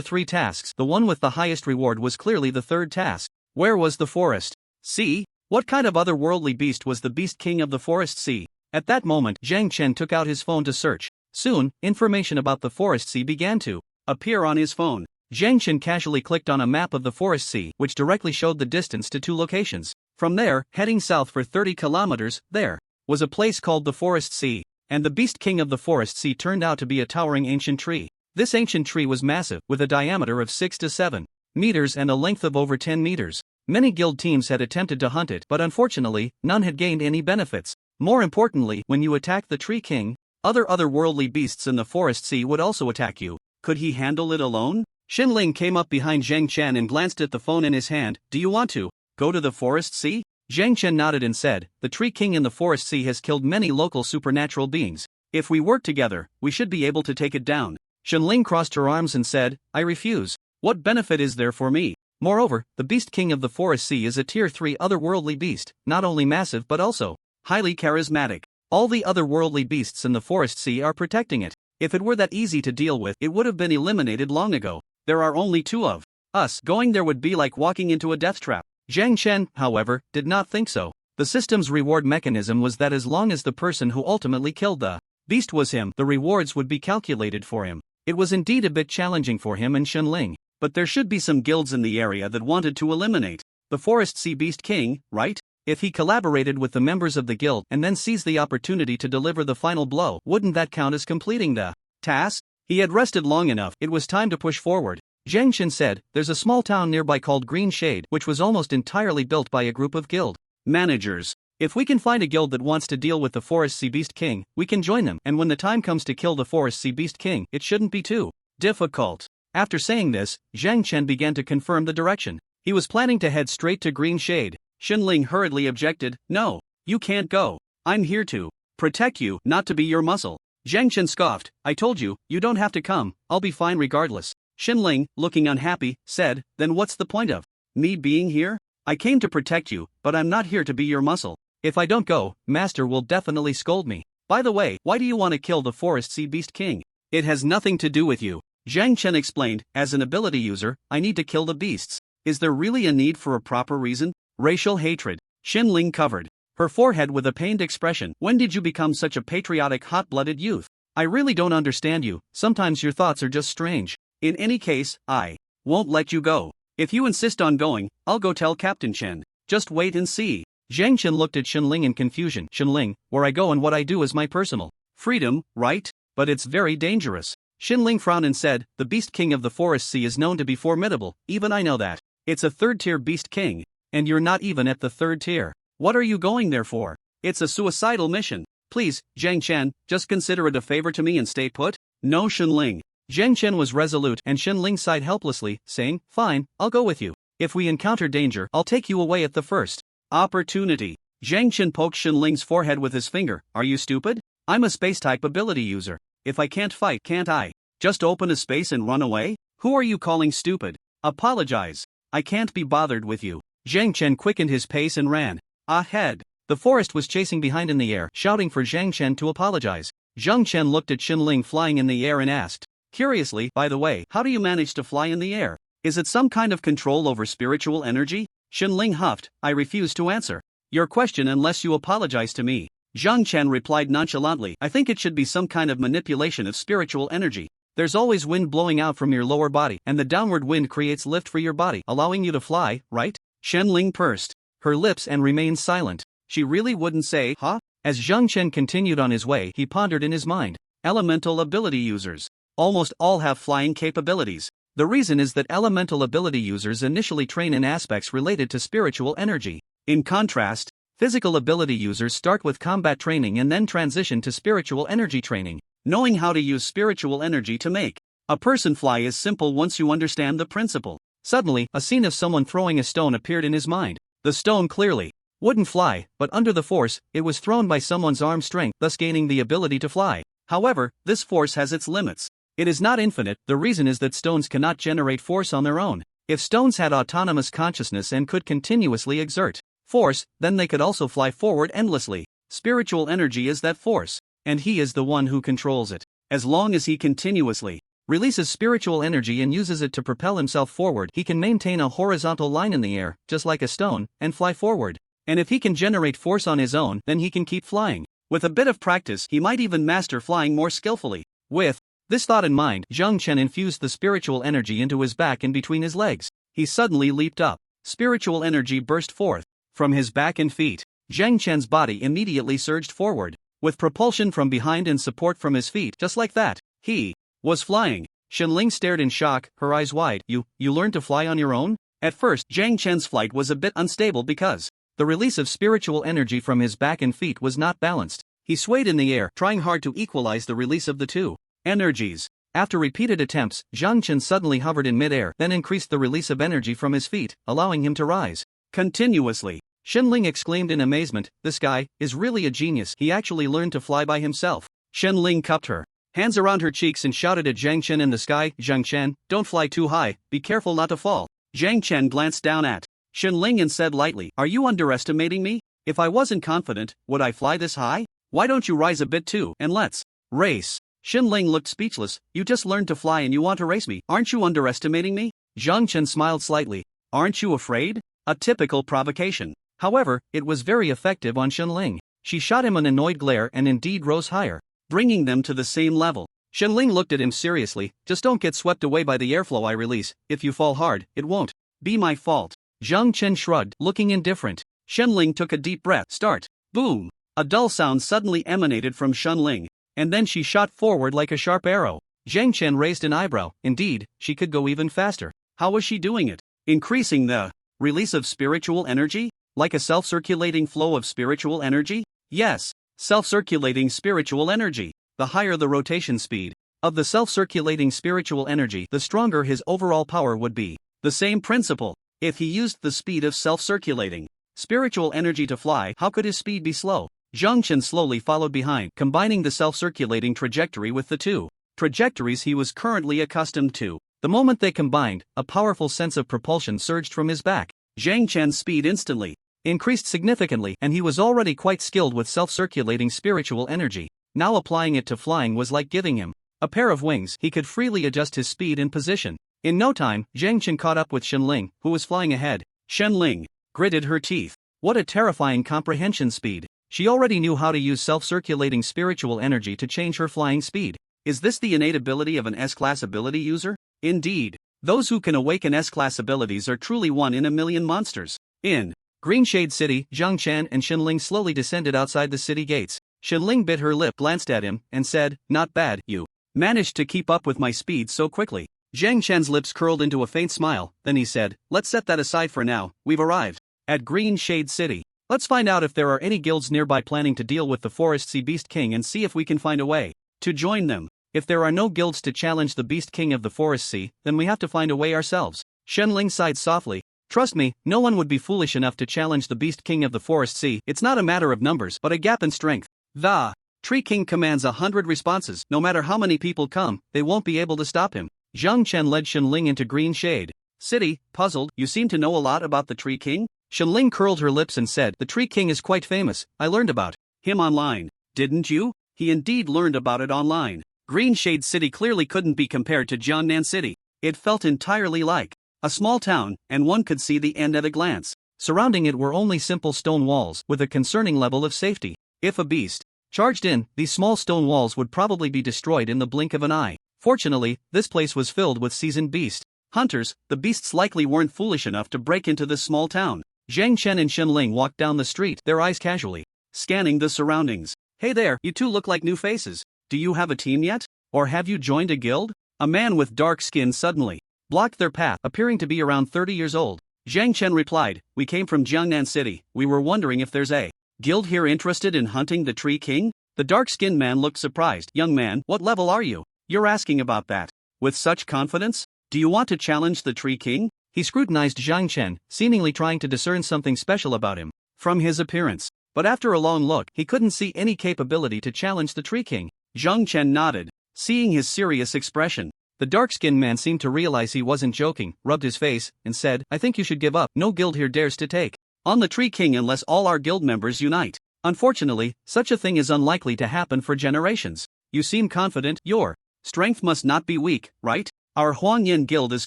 3 tasks, the one with the highest reward was clearly the third task. Where was the Forest Sea? What kind of otherworldly beast was the Beast King of the Forest Sea? At that moment, Zhang Chen took out his phone to search. Soon, information about the Forest Sea began to appear on his phone. Zhang Chen casually clicked on a map of the Forest Sea, which directly showed the distance to 2 locations. From there, heading south for 30 kilometers, there was a place called the Forest Sea, and the Beast King of the Forest Sea turned out to be a towering ancient tree. This ancient tree was massive, with a diameter of 6 to 7 meters and a length of over 10 meters. Many guild teams had attempted to hunt it, but unfortunately, none had gained any benefits. More importantly, when you attacked the Tree King, otherworldly beasts in the Forest Sea would also attack you. Could he handle it alone? Xinling came up behind Zhang Chen and glanced at the phone in his hand. Do you want to go to the Forest Sea? Zhang Chen nodded and said, the Tree King in the Forest Sea has killed many local supernatural beings. If we work together, we should be able to take it down. Xinling crossed her arms and said, I refuse. What benefit is there for me? Moreover, the Beast King of the Forest Sea is a tier 3 otherworldly beast, not only massive but also highly charismatic. All the otherworldly beasts in the Forest Sea are protecting it. If it were that easy to deal with, it would have been eliminated long ago. There are only 2 of us. Going there would be like walking into a death trap. Zhang Chen, however, did not think so. The system's reward mechanism was that as long as the person who ultimately killed the beast was him, the rewards would be calculated for him. It was indeed a bit challenging for him and Xinling, but there should be some guilds in the area that wanted to eliminate the Forest Sea Beast King, right? If he collaborated with the members of the guild and then seized the opportunity to deliver the final blow, wouldn't that count as completing the task? He had rested long enough, it was time to push forward. Zhang Chen said, there's a small town nearby called Green Shade, which was almost entirely built by a group of guild managers. If we can find a guild that wants to deal with the Forest Sea Beast King, we can join them, and when the time comes to kill the Forest Sea Beast King, it shouldn't be too difficult. After saying this, Zhang Chen began to confirm the direction. He was planning to head straight to Green Shade. Xinling hurriedly objected, no, you can't go. I'm here to protect you, not to be your muscle. Zhang Chen scoffed, I told you, you don't have to come, I'll be fine regardless. Xinling, looking unhappy, said, then what's the point of me being here? I came to protect you, but I'm not here to be your muscle. If I don't go, Master will definitely scold me. By the way, why do you want to kill the Forest Sea Beast King? It has nothing to do with you. Zhang Chen explained, as an ability user, I need to kill the beasts. Is there really a need for a proper reason? Racial hatred. Xinling covered her forehead with a pained expression. When did you become such a patriotic, hot-blooded youth? I really don't understand you, sometimes your thoughts are just strange. In any case, I won't let you go. If you insist on going, I'll go tell Captain Chen. Just wait and see. Zhang Chen looked at Xinling in confusion. Xinling, where I go and what I do is my personal freedom, right? But it's very dangerous. Xinling frowned and said, the Beast King of the Forest Sea is known to be formidable, even I know that. It's a 3rd-tier Beast King, and you're not even at the 3rd tier. What are you going there for? It's a suicidal mission. Please, Zhang Chen, just consider it a favor to me and stay put. No, Xinling. Zhang Chen was resolute and Xinling sighed helplessly, saying, fine, I'll go with you. If we encounter danger, I'll take you away at the first opportunity. Zhang Chen poked Xinling's forehead with his finger. Are you stupid? I'm a space-type ability user. If I can't fight, can't I just open a space and run away? Who are you calling stupid? Apologize. I can't be bothered with you. Zhang Chen quickened his pace and ran ahead. The forest was chasing behind in the air, shouting for Zhang Chen to apologize. Zhang Chen looked at Xinling flying in the air and asked, curiously, by the way, how do you manage to fly in the air? Is it some kind of control over spiritual energy? Xinling huffed, I refuse to answer your question unless you apologize to me. Zhang Chen replied nonchalantly, I think it should be some kind of manipulation of spiritual energy. There's always wind blowing out from your lower body, and the downward wind creates lift for your body, allowing you to fly, right? Xinling pursed her lips and remained silent. She really wouldn't say, huh? As Zhang Chen continued on his way, he pondered in his mind. Elemental ability users. Almost all have flying capabilities. The reason is that elemental ability users initially train in aspects related to spiritual energy. In contrast, Physical ability users start with combat training and then transition to spiritual energy training. Knowing how to use spiritual energy to make a person fly is simple once you understand the principle. Suddenly, a scene of someone throwing a stone appeared in his mind. The stone clearly wouldn't fly, but under the force, it was thrown by someone's arm strength, thus gaining the ability to fly. However, this force has its limits. It is not infinite. The reason is that stones cannot generate force on their own. If stones had autonomous consciousness and could continuously exert force, then they could also fly forward endlessly. Spiritual energy is that force, and he is the one who controls it. As long as he continuously releases spiritual energy and uses it to propel himself forward, he can maintain a horizontal line in the air, just like a stone, and fly forward. And if he can generate force on his own, then he can keep flying. With a bit of practice, he might even master flying more skillfully. With this thought in mind, Zhang Chen infused the spiritual energy into his back and between his legs. He suddenly leaped up. Spiritual energy burst forth from his back and feet. Zhang Chen's body immediately surged forward, with propulsion from behind and support from his feet. Just like that, he was flying. Shenling stared in shock, her eyes wide. You learned to fly on your own? At first, Zhang Chen's flight was a bit unstable because the release of spiritual energy from his back and feet was not balanced. He swayed in the air, trying hard to equalize the release of the two energies. After repeated attempts, Zhang Chen suddenly hovered in mid-air, then increased the release of energy from his feet, allowing him to rise continuously. Shenling exclaimed in amazement, "This guy is really a genius. He actually learned to fly by himself." Shenling cupped her hands around her cheeks and shouted at Zhang Chen in the sky, "Zhang Chen, don't fly too high, be careful not to fall." Zhang Chen glanced down at Shenling and said lightly, "Are you underestimating me? If I wasn't confident, would I fly this high? Why don't you rise a bit too, and let's race?" Shenling looked speechless. "You just learned to fly and you want to race me? Aren't you underestimating me?" Zhang Chen smiled slightly. "Aren't you afraid?" A typical provocation. However, it was very effective on Shenling. She shot him an annoyed glare and indeed rose higher, bringing them to the same level. Shenling looked at him seriously. "Just don't get swept away by the airflow I release. If you fall hard, it won't be my fault." Zhang Chen shrugged, looking indifferent. Shenling took a deep breath. Start. Boom! A dull sound suddenly emanated from Shenling, and then she shot forward like a sharp arrow. Zhang Chen raised an eyebrow. Indeed, she could go even faster. How was she doing it? Increasing the release of spiritual energy? Like a self-circulating flow of spiritual energy? Yes, self-circulating spiritual energy. The higher the rotation speed of the self-circulating spiritual energy, the stronger his overall power would be. The same principle. If he used the speed of self-circulating spiritual energy to fly, how could his speed be slow? Zhang Chen slowly followed behind, combining the self-circulating trajectory with the two trajectories he was currently accustomed to. The moment they combined, a powerful sense of propulsion surged from his back. Zhang Chen's speed instantly increased significantly, and he was already quite skilled with self-circulating spiritual energy. Now applying it to flying was like giving him a pair of wings. He could freely adjust his speed and position. In no time, Zhang Chen caught up with Shenling, who was flying ahead. Shenling gritted her teeth. What a terrifying comprehension speed. She already knew how to use self-circulating spiritual energy to change her flying speed. Is this the innate ability of an S-class ability user? Indeed. Those who can awaken S-class abilities are truly one in a million monsters. In Green Shade City, Zhang Chen and Shenling slowly descended outside the city gates. Shenling bit her lip, glanced at him, and said, "Not bad, you managed to keep up with my speed so quickly." Zhang Chen's lips curled into a faint smile, then he said, "Let's set that aside for now. We've arrived at Green Shade City. Let's find out if there are any guilds nearby planning to deal with the Forest Sea Beast King and see if we can find a way to join them. If there are no guilds to challenge the Beast King of the Forest Sea, then we have to find a way ourselves." Shenling sighed softly. "Trust me, no one would be foolish enough to challenge the Beast King of the Forest Sea. It's not a matter of numbers, but a gap in strength. The Tree King commands 100 responses. No matter how many people come, they won't be able to stop him." Zhang Chen led Shenling into Green Shade City, puzzled. "You seem to know a lot about the Tree King?" Shenling curled her lips and said, "The Tree King is quite famous. I learned about him online." "Didn't you?" He indeed learned about it online. Green Shade City clearly couldn't be compared to Jiangnan City. It felt entirely like a small town, and one could see the end at a glance. Surrounding it were only simple stone walls, with a concerning level of safety. If a beast charged in, these small stone walls would probably be destroyed in the blink of an eye. Fortunately, this place was filled with seasoned beast hunters. The beasts likely weren't foolish enough to break into this small town. Zhang Chen and Shenling walked down the street, their eyes casually scanning the surroundings. "Hey there, you two look like new faces. Do you have a team yet? Or have you joined a guild?" A man with dark skin suddenly blocked their path, appearing to be around 30 years old. Zhang Chen replied, we came from Jiangnan City, we were wondering if there's a guild here interested in hunting the Tree King? The dark-skinned man looked surprised. Young man, what level are you? You're asking about that. With such confidence? Do you want to challenge the Tree King? He scrutinized Zhang Chen, seemingly trying to discern something special about him from his appearance. But after a long look, he couldn't see any capability to challenge the Tree King. Zhang Chen nodded, seeing his serious expression. The dark-skinned man seemed to realize he wasn't joking, rubbed his face, and said, I think you should give up. No guild here dares to take on the Tree King unless all our guild members unite. Unfortunately, such a thing is unlikely to happen for generations. You seem confident. Your strength must not be weak, right? Our Huangyan guild is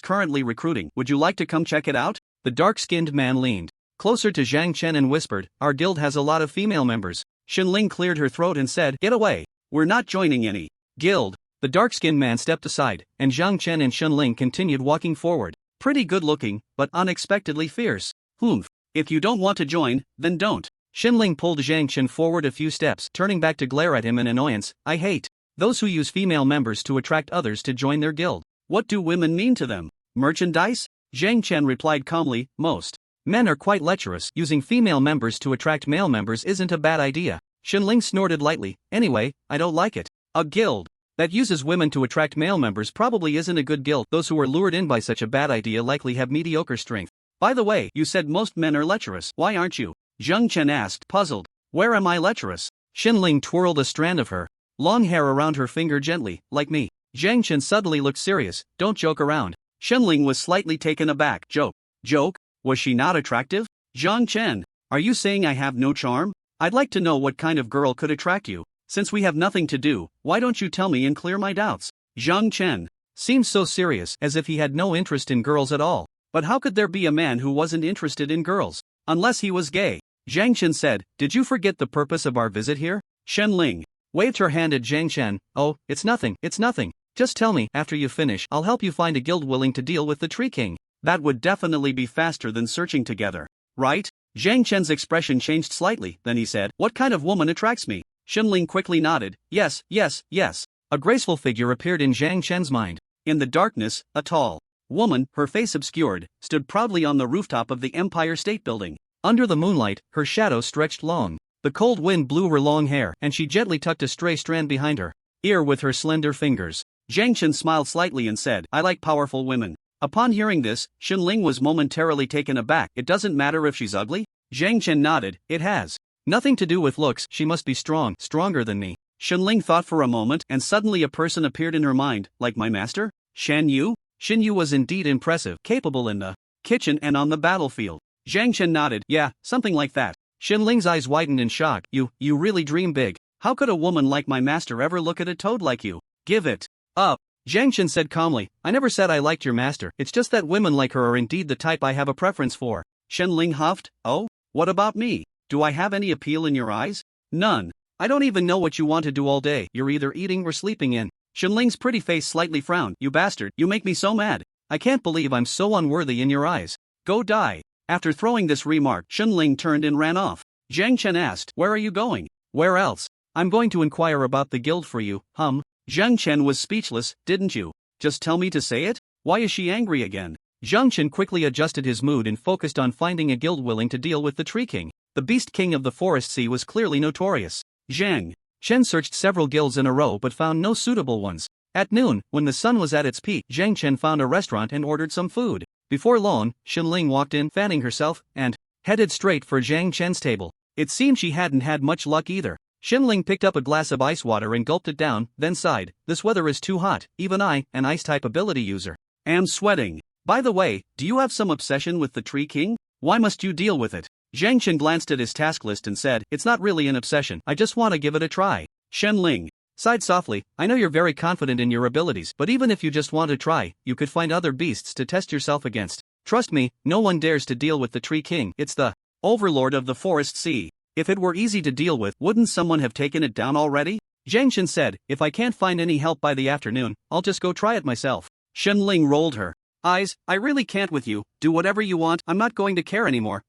currently recruiting. Would you like to come check it out? The dark-skinned man leaned closer to Zhang Chen and whispered, our guild has a lot of female members. Xinling cleared her throat and said, get away. We're not joining any guild. The dark-skinned man stepped aside, and Zhang Chen and Xinling continued walking forward. Pretty good-looking, but unexpectedly fierce. Humph. If you don't want to join, then don't. Xinling pulled Zhang Chen forward a few steps, turning back to glare at him in annoyance. I hate those who use female members to attract others to join their guild. What do women mean to them? Merchandise? Zhang Chen replied calmly, most men are quite lecherous. Using female members to attract male members isn't a bad idea. Xinling snorted lightly. Anyway, I don't like it. A guild that uses women to attract male members probably isn't a good guild. Those who are lured in by such a bad idea likely have mediocre strength. By the way, you said most men are lecherous. Why aren't you? Zhang Chen asked, puzzled. Where am I lecherous? Xinling twirled a strand of her long hair around her finger gently, like me. Zhang Chen suddenly looked serious. Don't joke around. Xinling was slightly taken aback. Joke? Was she not attractive? Zhang Chen, are you saying I have no charm? I'd like to know what kind of girl could attract you. Since we have nothing to do, why don't you tell me and clear my doubts? Zhang Chen seemed so serious, as if he had no interest in girls at all. But how could there be a man who wasn't interested in girls? Unless he was gay. Zhang Chen said, did you forget the purpose of our visit here? Xinling waved her hand at Zhang Chen. Oh, it's nothing. Just tell me, after you finish, I'll help you find a guild willing to deal with the Tree King. That would definitely be faster than searching together, right? Zhang Chen's expression changed slightly, then he said, what kind of woman attracts me? Xinling quickly nodded, yes. A graceful figure appeared in Zhang Chen's mind. In the darkness, a tall woman, her face obscured, stood proudly on the rooftop of the Empire State Building. Under the moonlight, her shadow stretched long. The cold wind blew her long hair, and she gently tucked a stray strand behind her ear with her slender fingers. Zhang Chen smiled slightly and said, I like powerful women. Upon hearing this, Xinling was momentarily taken aback. It doesn't matter if she's ugly? Zhang Chen nodded, it has nothing to do with looks. She must be stronger than me. Xinling thought for a moment, and suddenly a person appeared in her mind, like my master? Shan Yu? Shan Yu was indeed impressive, capable in the kitchen and on the battlefield. Zhang Chen nodded, yeah, something like that. Xinling's eyes widened in shock. You really dream big. How could a woman like my master ever look at a toad like you? Give it up. Zhang Chen said calmly, I never said I liked your master, it's just that women like her are indeed the type I have a preference for. Xinling huffed, oh? What about me? Do I have any appeal in your eyes? None. I don't even know what you want to do all day. You're either eating or sleeping in. Xinling's pretty face slightly frowned. You bastard, you make me so mad. I can't believe I'm so unworthy in your eyes. Go die. After throwing this remark, Xinling turned and ran off. Zhang Chen asked, where are you going? Where else? I'm going to inquire about the guild for you. Zhang Chen was speechless. Didn't you just tell me to say it? Why is she angry again? Zhang Chen quickly adjusted his mood and focused on finding a guild willing to deal with the Tree King. The Beast King of the Forest Sea was clearly notorious. Zhang Chen searched several guilds in a row but found no suitable ones. At noon, when the sun was at its peak, Zhang Chen found a restaurant and ordered some food. Before long, Xinling walked in, fanning herself, and headed straight for Zhang Chen's table. It seemed she hadn't had much luck either. Xinling picked up a glass of ice water and gulped it down, then sighed, this weather is too hot, even I, an ice-type ability user, am sweating. By the way, do you have some obsession with the Tree King? Why must you deal with it? Zhang Chen glanced at his task list and said, it's not really an obsession, I just want to give it a try. Xinling sighed softly, I know you're very confident in your abilities, but even if you just want to try, you could find other beasts to test yourself against. Trust me, no one dares to deal with the Tree King. It's the overlord of the Forest Sea. If it were easy to deal with, wouldn't someone have taken it down already? Zhang Chen said, if I can't find any help by the afternoon, I'll just go try it myself. Xinling rolled her eyes, I really can't with you, do whatever you want, I'm not going to care anymore.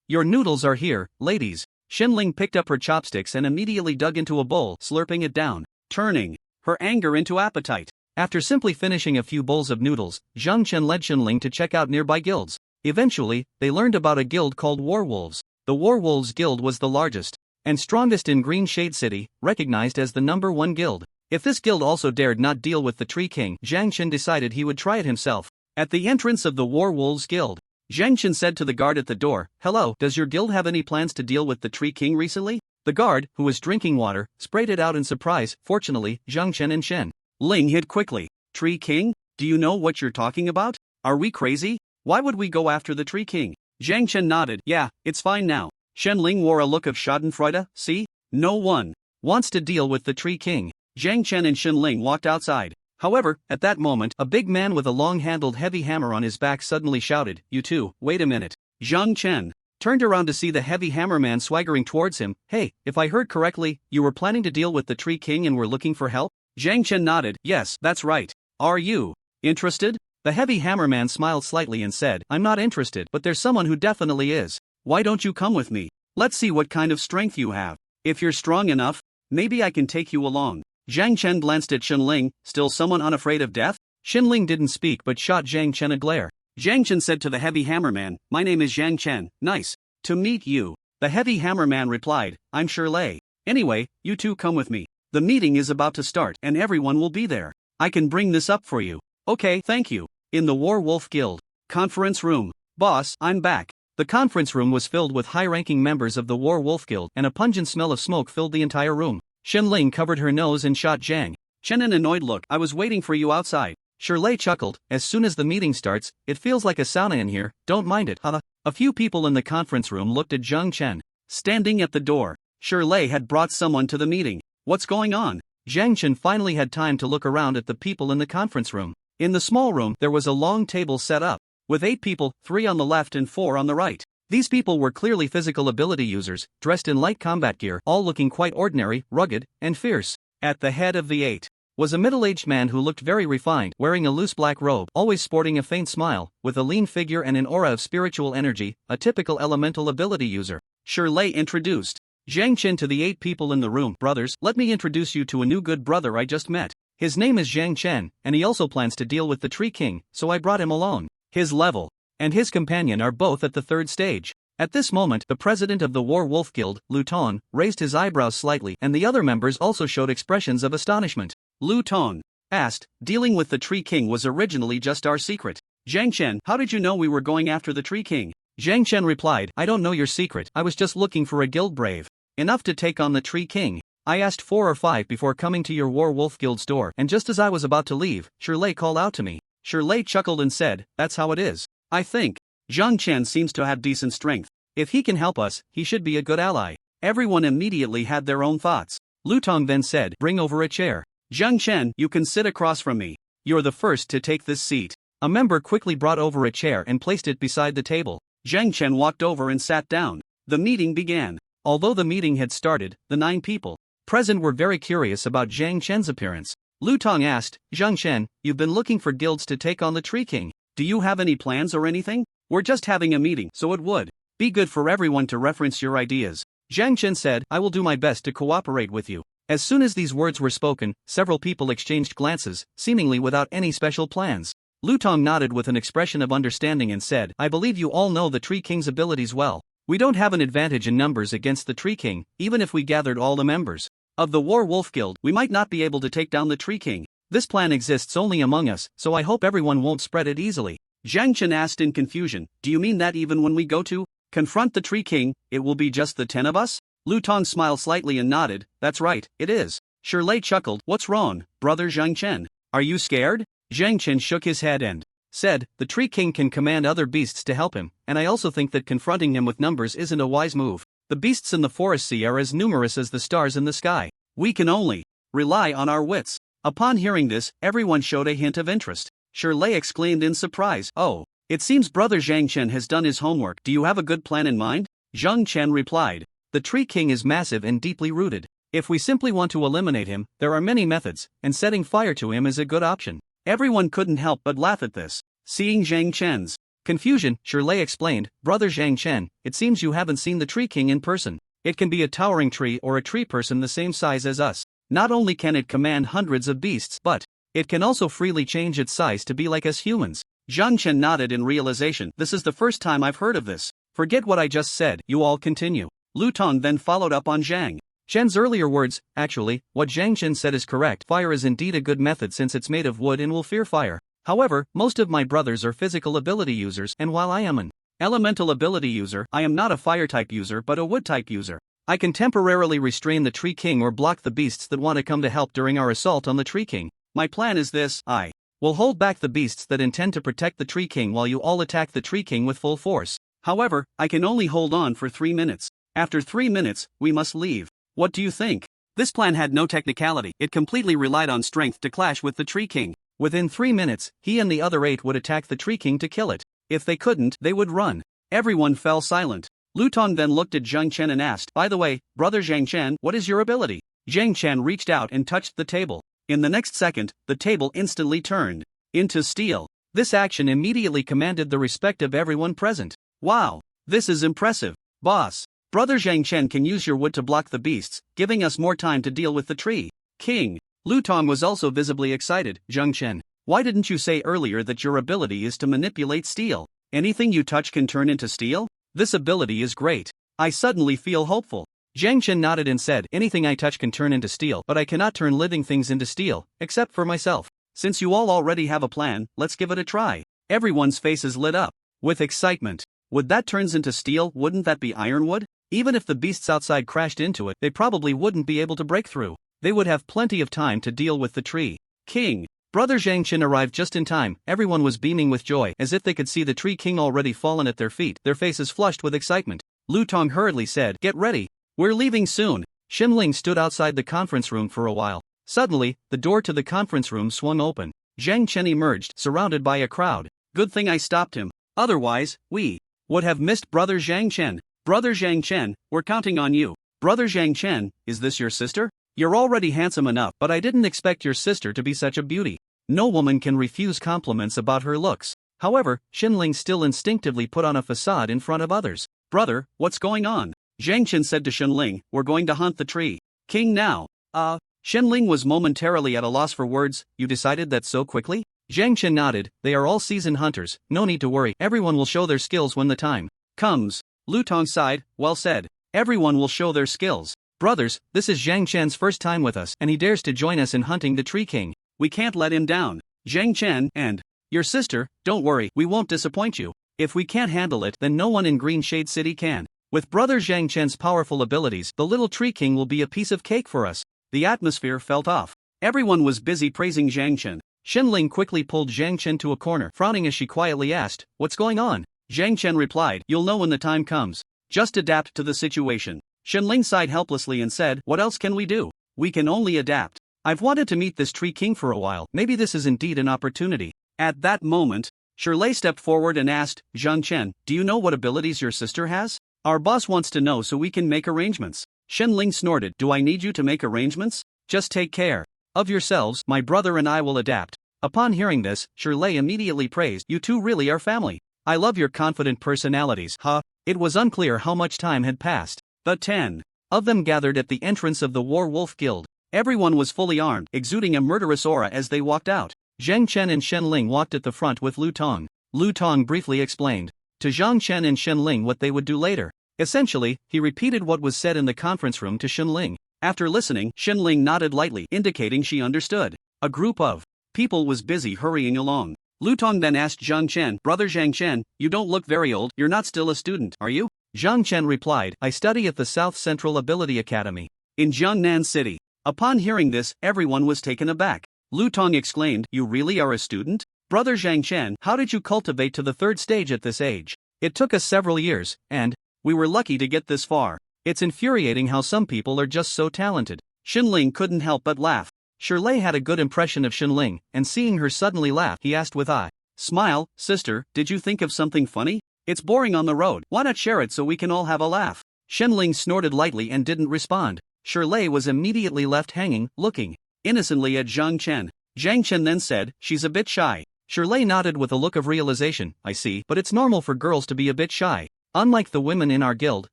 Your noodles are here, ladies. Xinling picked up her chopsticks and immediately dug into a bowl, slurping it down, turning her anger into appetite. After simply finishing a few bowls of noodles, Zhang Chen led Xinling to check out nearby guilds. Eventually, they learned about a guild called Warwolves. The Warwolves Guild was the largest and strongest in Green Shade City, recognized as the #1 guild. If this guild also dared not deal with the Tree King, Zhang Chen decided he would try it himself. At the entrance of the Warwolves Guild, Zhang Chen said to the guard at the door, "Hello, does your guild have any plans to deal with the Tree King recently?" The guard, who was drinking water, sprayed it out in surprise. Fortunately, Zhang Chen and Shen Ling hid quickly. "Tree King? Do you know what you're talking about? Are we crazy? Why would we go after the Tree King?" Zhang Chen nodded. "Yeah, it's fine now." Shen Ling wore a look of schadenfreude. "See? No one wants to deal with the Tree King." Zhang Chen and Shen Ling walked outside. However, at that moment, a big man with a long-handled heavy hammer on his back suddenly shouted, "You two, wait a minute." Zhang Chen turned around to see the heavy hammer man swaggering towards him. "Hey, if I heard correctly, you were planning to deal with the Tree King and were looking for help?" Zhang Chen nodded. "Yes, that's right. Are you interested?" The heavy hammer man smiled slightly and said, "I'm not interested, but there's someone who definitely is. Why don't you come with me? Let's see what kind of strength you have. If you're strong enough, maybe I can take you along." Zhang Chen glanced at Shen Ling. "Still someone unafraid of death?" Shen Ling didn't speak but shot Zhang Chen a glare. Zhang Chen said to the heavy hammer man, "My name is Zhang Chen. Nice to meet you." The heavy hammer man replied, "I'm Shirley. Anyway, you two come with me. The meeting is about to start and everyone will be there. I can bring this up for you." "Okay, thank you." In the War Wolf Guild conference room. "Boss, I'm back." The conference room was filled with high-ranking members of the War Wolf Guild, and a pungent smell of smoke filled the entire room. Shen Ling covered her nose and shot Zhang Chen an annoyed look. "I was waiting for you outside." Shirley chuckled. "As soon as the meeting starts, it feels like a sauna in here, don't mind it, huh?" A few people in the conference room looked at Zhang Chen, standing at the door. Shirley had brought someone to the meeting. "What's going on?" Zhang Chen finally had time to look around at the people in the conference room. In the small room, there was a long table set up, with 8 people, 3 on the left and 4 on the right. These people were clearly physical ability users, dressed in light combat gear, all looking quite ordinary, rugged, and fierce. At the head of the 8 was a middle-aged man who looked very refined, wearing a loose black robe, always sporting a faint smile, with a lean figure and an aura of spiritual energy, a typical elemental ability user. Shirley introduced Zhang Chen to the 8 people in the room. "Brothers, let me introduce you to a new good brother I just met. His name is Zhang Chen, and he also plans to deal with the Tree King, so I brought him along. His level and his companion are both at the 3rd stage. At this moment, the president of the War Wolf Guild, Lu Ton, raised his eyebrows slightly, and the other members also showed expressions of astonishment. Lu Ton asked, "Dealing with the Tree King was originally just our secret. Zhang Chen, how did you know we were going after the Tree King?" Zhang Chen replied, "I don't know your secret, I was just looking for a guild brave enough to take on the Tree King. I asked 4 or 5 before coming to your War Wolf Guild's door, and just as I was about to leave, Shirley called out to me." Shirley chuckled and said, "That's how it is. I think Zhang Chen seems to have decent strength. If he can help us, he should be a good ally." Everyone immediately had their own thoughts. Lu Tong then said, "Bring over a chair. Zhang Chen, you can sit across from me. You're the first to take this seat." A member quickly brought over a chair and placed it beside the table. Zhang Chen walked over and sat down. The meeting began. Although the meeting had started, the 9 people present were very curious about Zhang Chen's appearance. Lu Tong asked, "Zhang Chen, you've been looking for guilds to take on the Tree King. Do you have any plans or anything? We're just having a meeting, so it would be good for everyone to reference your ideas." Zhang Chen said, "I will do my best to cooperate with you." As soon as these words were spoken, several people exchanged glances, seemingly without any special plans. Lu Tong nodded with an expression of understanding and said, "I believe you all know the Tree King's abilities well. We don't have an advantage in numbers against the Tree King, even if we gathered all the members of the War Wolf Guild, we might not be able to take down the Tree King. This plan exists only among us, so I hope everyone won't spread it easily." Zhang Chen asked in confusion, "Do you mean that even when we go to confront the Tree King, it will be just the 10 of us?" Lu Tong smiled slightly and nodded, "That's right, it is." Shirley chuckled, "What's wrong, brother Zhang Chen? Are you scared?" Zhang Chen shook his head and said, "The Tree King can command other beasts to help him, and I also think that confronting him with numbers isn't a wise move. The beasts in the forest sea are as numerous as the stars in the sky. We can only rely on our wits." Upon hearing this, everyone showed a hint of interest. Shirley exclaimed in surprise, "Oh, it seems brother Zhang Chen has done his homework. Do you have a good plan in mind?" Zhang Chen replied, "The Tree King is massive and deeply rooted. If we simply want to eliminate him, there are many methods, and setting fire to him is a good option." Everyone couldn't help but laugh at this. Seeing Zhang Chen's confusion, Shirley explained, "Brother Zhang Chen, it seems you haven't seen the Tree King in person. It can be a towering tree or a tree person the same size as us. Not only can it command hundreds of beasts, but it can also freely change its size to be like us humans." Zhang Chen nodded in realization. This is the first time I've heard of this. Forget what I just said, you all continue. Lu Tong then followed up on Zhang Chen's earlier words. Actually, what Zhang Chen said is correct. Fire is indeed a good method since it's made of wood and will fear fire. However, most of my brothers are physical ability users, and while I am an elemental ability user, I am not a fire type user but a wood type user. I can temporarily restrain the Tree King or block the beasts that want to come to help during our assault on the Tree King. My plan is this: I will hold back the beasts that intend to protect the Tree King while you all attack the Tree King with full force. However, I can only hold on for 3 minutes. After 3 minutes, we must leave. What do you think? This plan had no technicality. It completely relied on strength to clash with the Tree King. Within 3 minutes, he and the other 8 would attack the Tree King to kill it. If they couldn't, they would run. Everyone fell silent. Lu Tong then looked at Zhang Chen and asked, "By the way, brother Zhang Chen, what is your ability?" Zhang Chen reached out and touched the table. In the next second, the table instantly turned into steel. This action immediately commanded the respect of everyone present. Wow, this is impressive. Boss, brother Zhang Chen can use your wood to block the beasts, giving us more time to deal with the Tree King. Lu Tong was also visibly excited. Zhang Chen, why didn't you say earlier that your ability is to manipulate steel? Anything you touch can turn into steel? This ability is great. I suddenly feel hopeful. Zhang Chen nodded and said, anything I touch can turn into steel, but I cannot turn living things into steel, except for myself. Since you all already have a plan, let's give it a try. Everyone's faces lit up with excitement. Would that turns into steel? Wouldn't that be ironwood? Even if the beasts outside crashed into it, they probably wouldn't be able to break through. They would have plenty of time to deal with the Tree King. Brother Zhang Chen arrived just in time. Everyone was beaming with joy, as if they could see the Tree King already fallen at their feet, their faces flushed with excitement. Lu Tong hurriedly said, "Get ready. We're leaving soon." Xinling stood outside the conference room for a while. Suddenly, the door to the conference room swung open. Zhang Chen emerged, surrounded by a crowd. Good thing I stopped him. Otherwise, we would have missed brother Zhang Chen. Brother Zhang Chen, we're counting on you. Brother Zhang Chen, is this your sister? You're already handsome enough, but I didn't expect your sister to be such a beauty. No woman can refuse compliments about her looks. However, Xinling still instinctively put on a facade in front of others. Brother, what's going on? Zhang Chen said to Xinling, we're going to hunt the Tree King now. Xinling was momentarily at a loss for words. You decided that so quickly? Zhang Chen nodded. They are all seasoned hunters, no need to worry. Everyone will show their skills when the time comes. Lu Tong sighed. Well said. Everyone will show their skills. Brothers, this is Zhang Chen's first time with us, and he dares to join us in hunting the Tree King. We can't let him down. Zhang Chen and your sister, don't worry, we won't disappoint you. If we can't handle it, then no one in Green Shade City can. With brother Zhang Chen's powerful abilities, the little Tree King will be a piece of cake for us. The atmosphere felt off. Everyone was busy praising Zhang Chen. Xinling quickly pulled Zhang Chen to a corner, frowning as she quietly asked, what's going on? Zhang Chen replied, you'll know when the time comes. Just adapt to the situation. Xinling sighed helplessly and said, what else can we do? We can only adapt. I've wanted to meet this Tree King for a while. Maybe this is indeed an opportunity. At that moment, Shirley stepped forward and asked, Zhang Chen, do you know what abilities your sister has? Our boss wants to know so we can make arrangements. Xinling snorted, do I need you to make arrangements? Just take care of yourselves, my brother and I will adapt. Upon hearing this, Shirley immediately praised, you two really are family. I love your confident personalities. It was unclear how much time had passed. The 10 of them gathered at the entrance of the War Wolf Guild. Everyone was fully armed, exuding a murderous aura as they walked out. Zhang Chen and Xinling walked at the front with Lu Tong. Lu Tong briefly explained to Zhang Chen and Xinling what they would do later. Essentially, he repeated what was said in the conference room to Xinling. After listening, Xinling nodded lightly, indicating she understood. A group of people was busy hurrying along. Lu Tong then asked Zhang Chen, brother Zhang Chen, you don't look very old, you're not still a student, are you? Zhang Chen replied, I study at the South Central Ability Academy in Jiangnan City. Upon hearing this, everyone was taken aback. Lu Tong exclaimed, you really are a student? Brother Zhang Chen, how did you cultivate to the 3rd stage at this age? It took us several years, and we were lucky to get this far. It's infuriating how some people are just so talented. Xinling couldn't help but laugh. Shirley had a good impression of Xinling, and seeing her suddenly laugh, he asked with a smile, sister, did you think of something funny? It's boring on the road, why not share it so we can all have a laugh? Xinling snorted lightly and didn't respond. Shirley was immediately left hanging, looking innocently at Zhang Chen. Zhang Chen then said, she's a bit shy. Shirley nodded with a look of realization, I see, but it's normal for girls to be a bit shy. Unlike the women in our guild,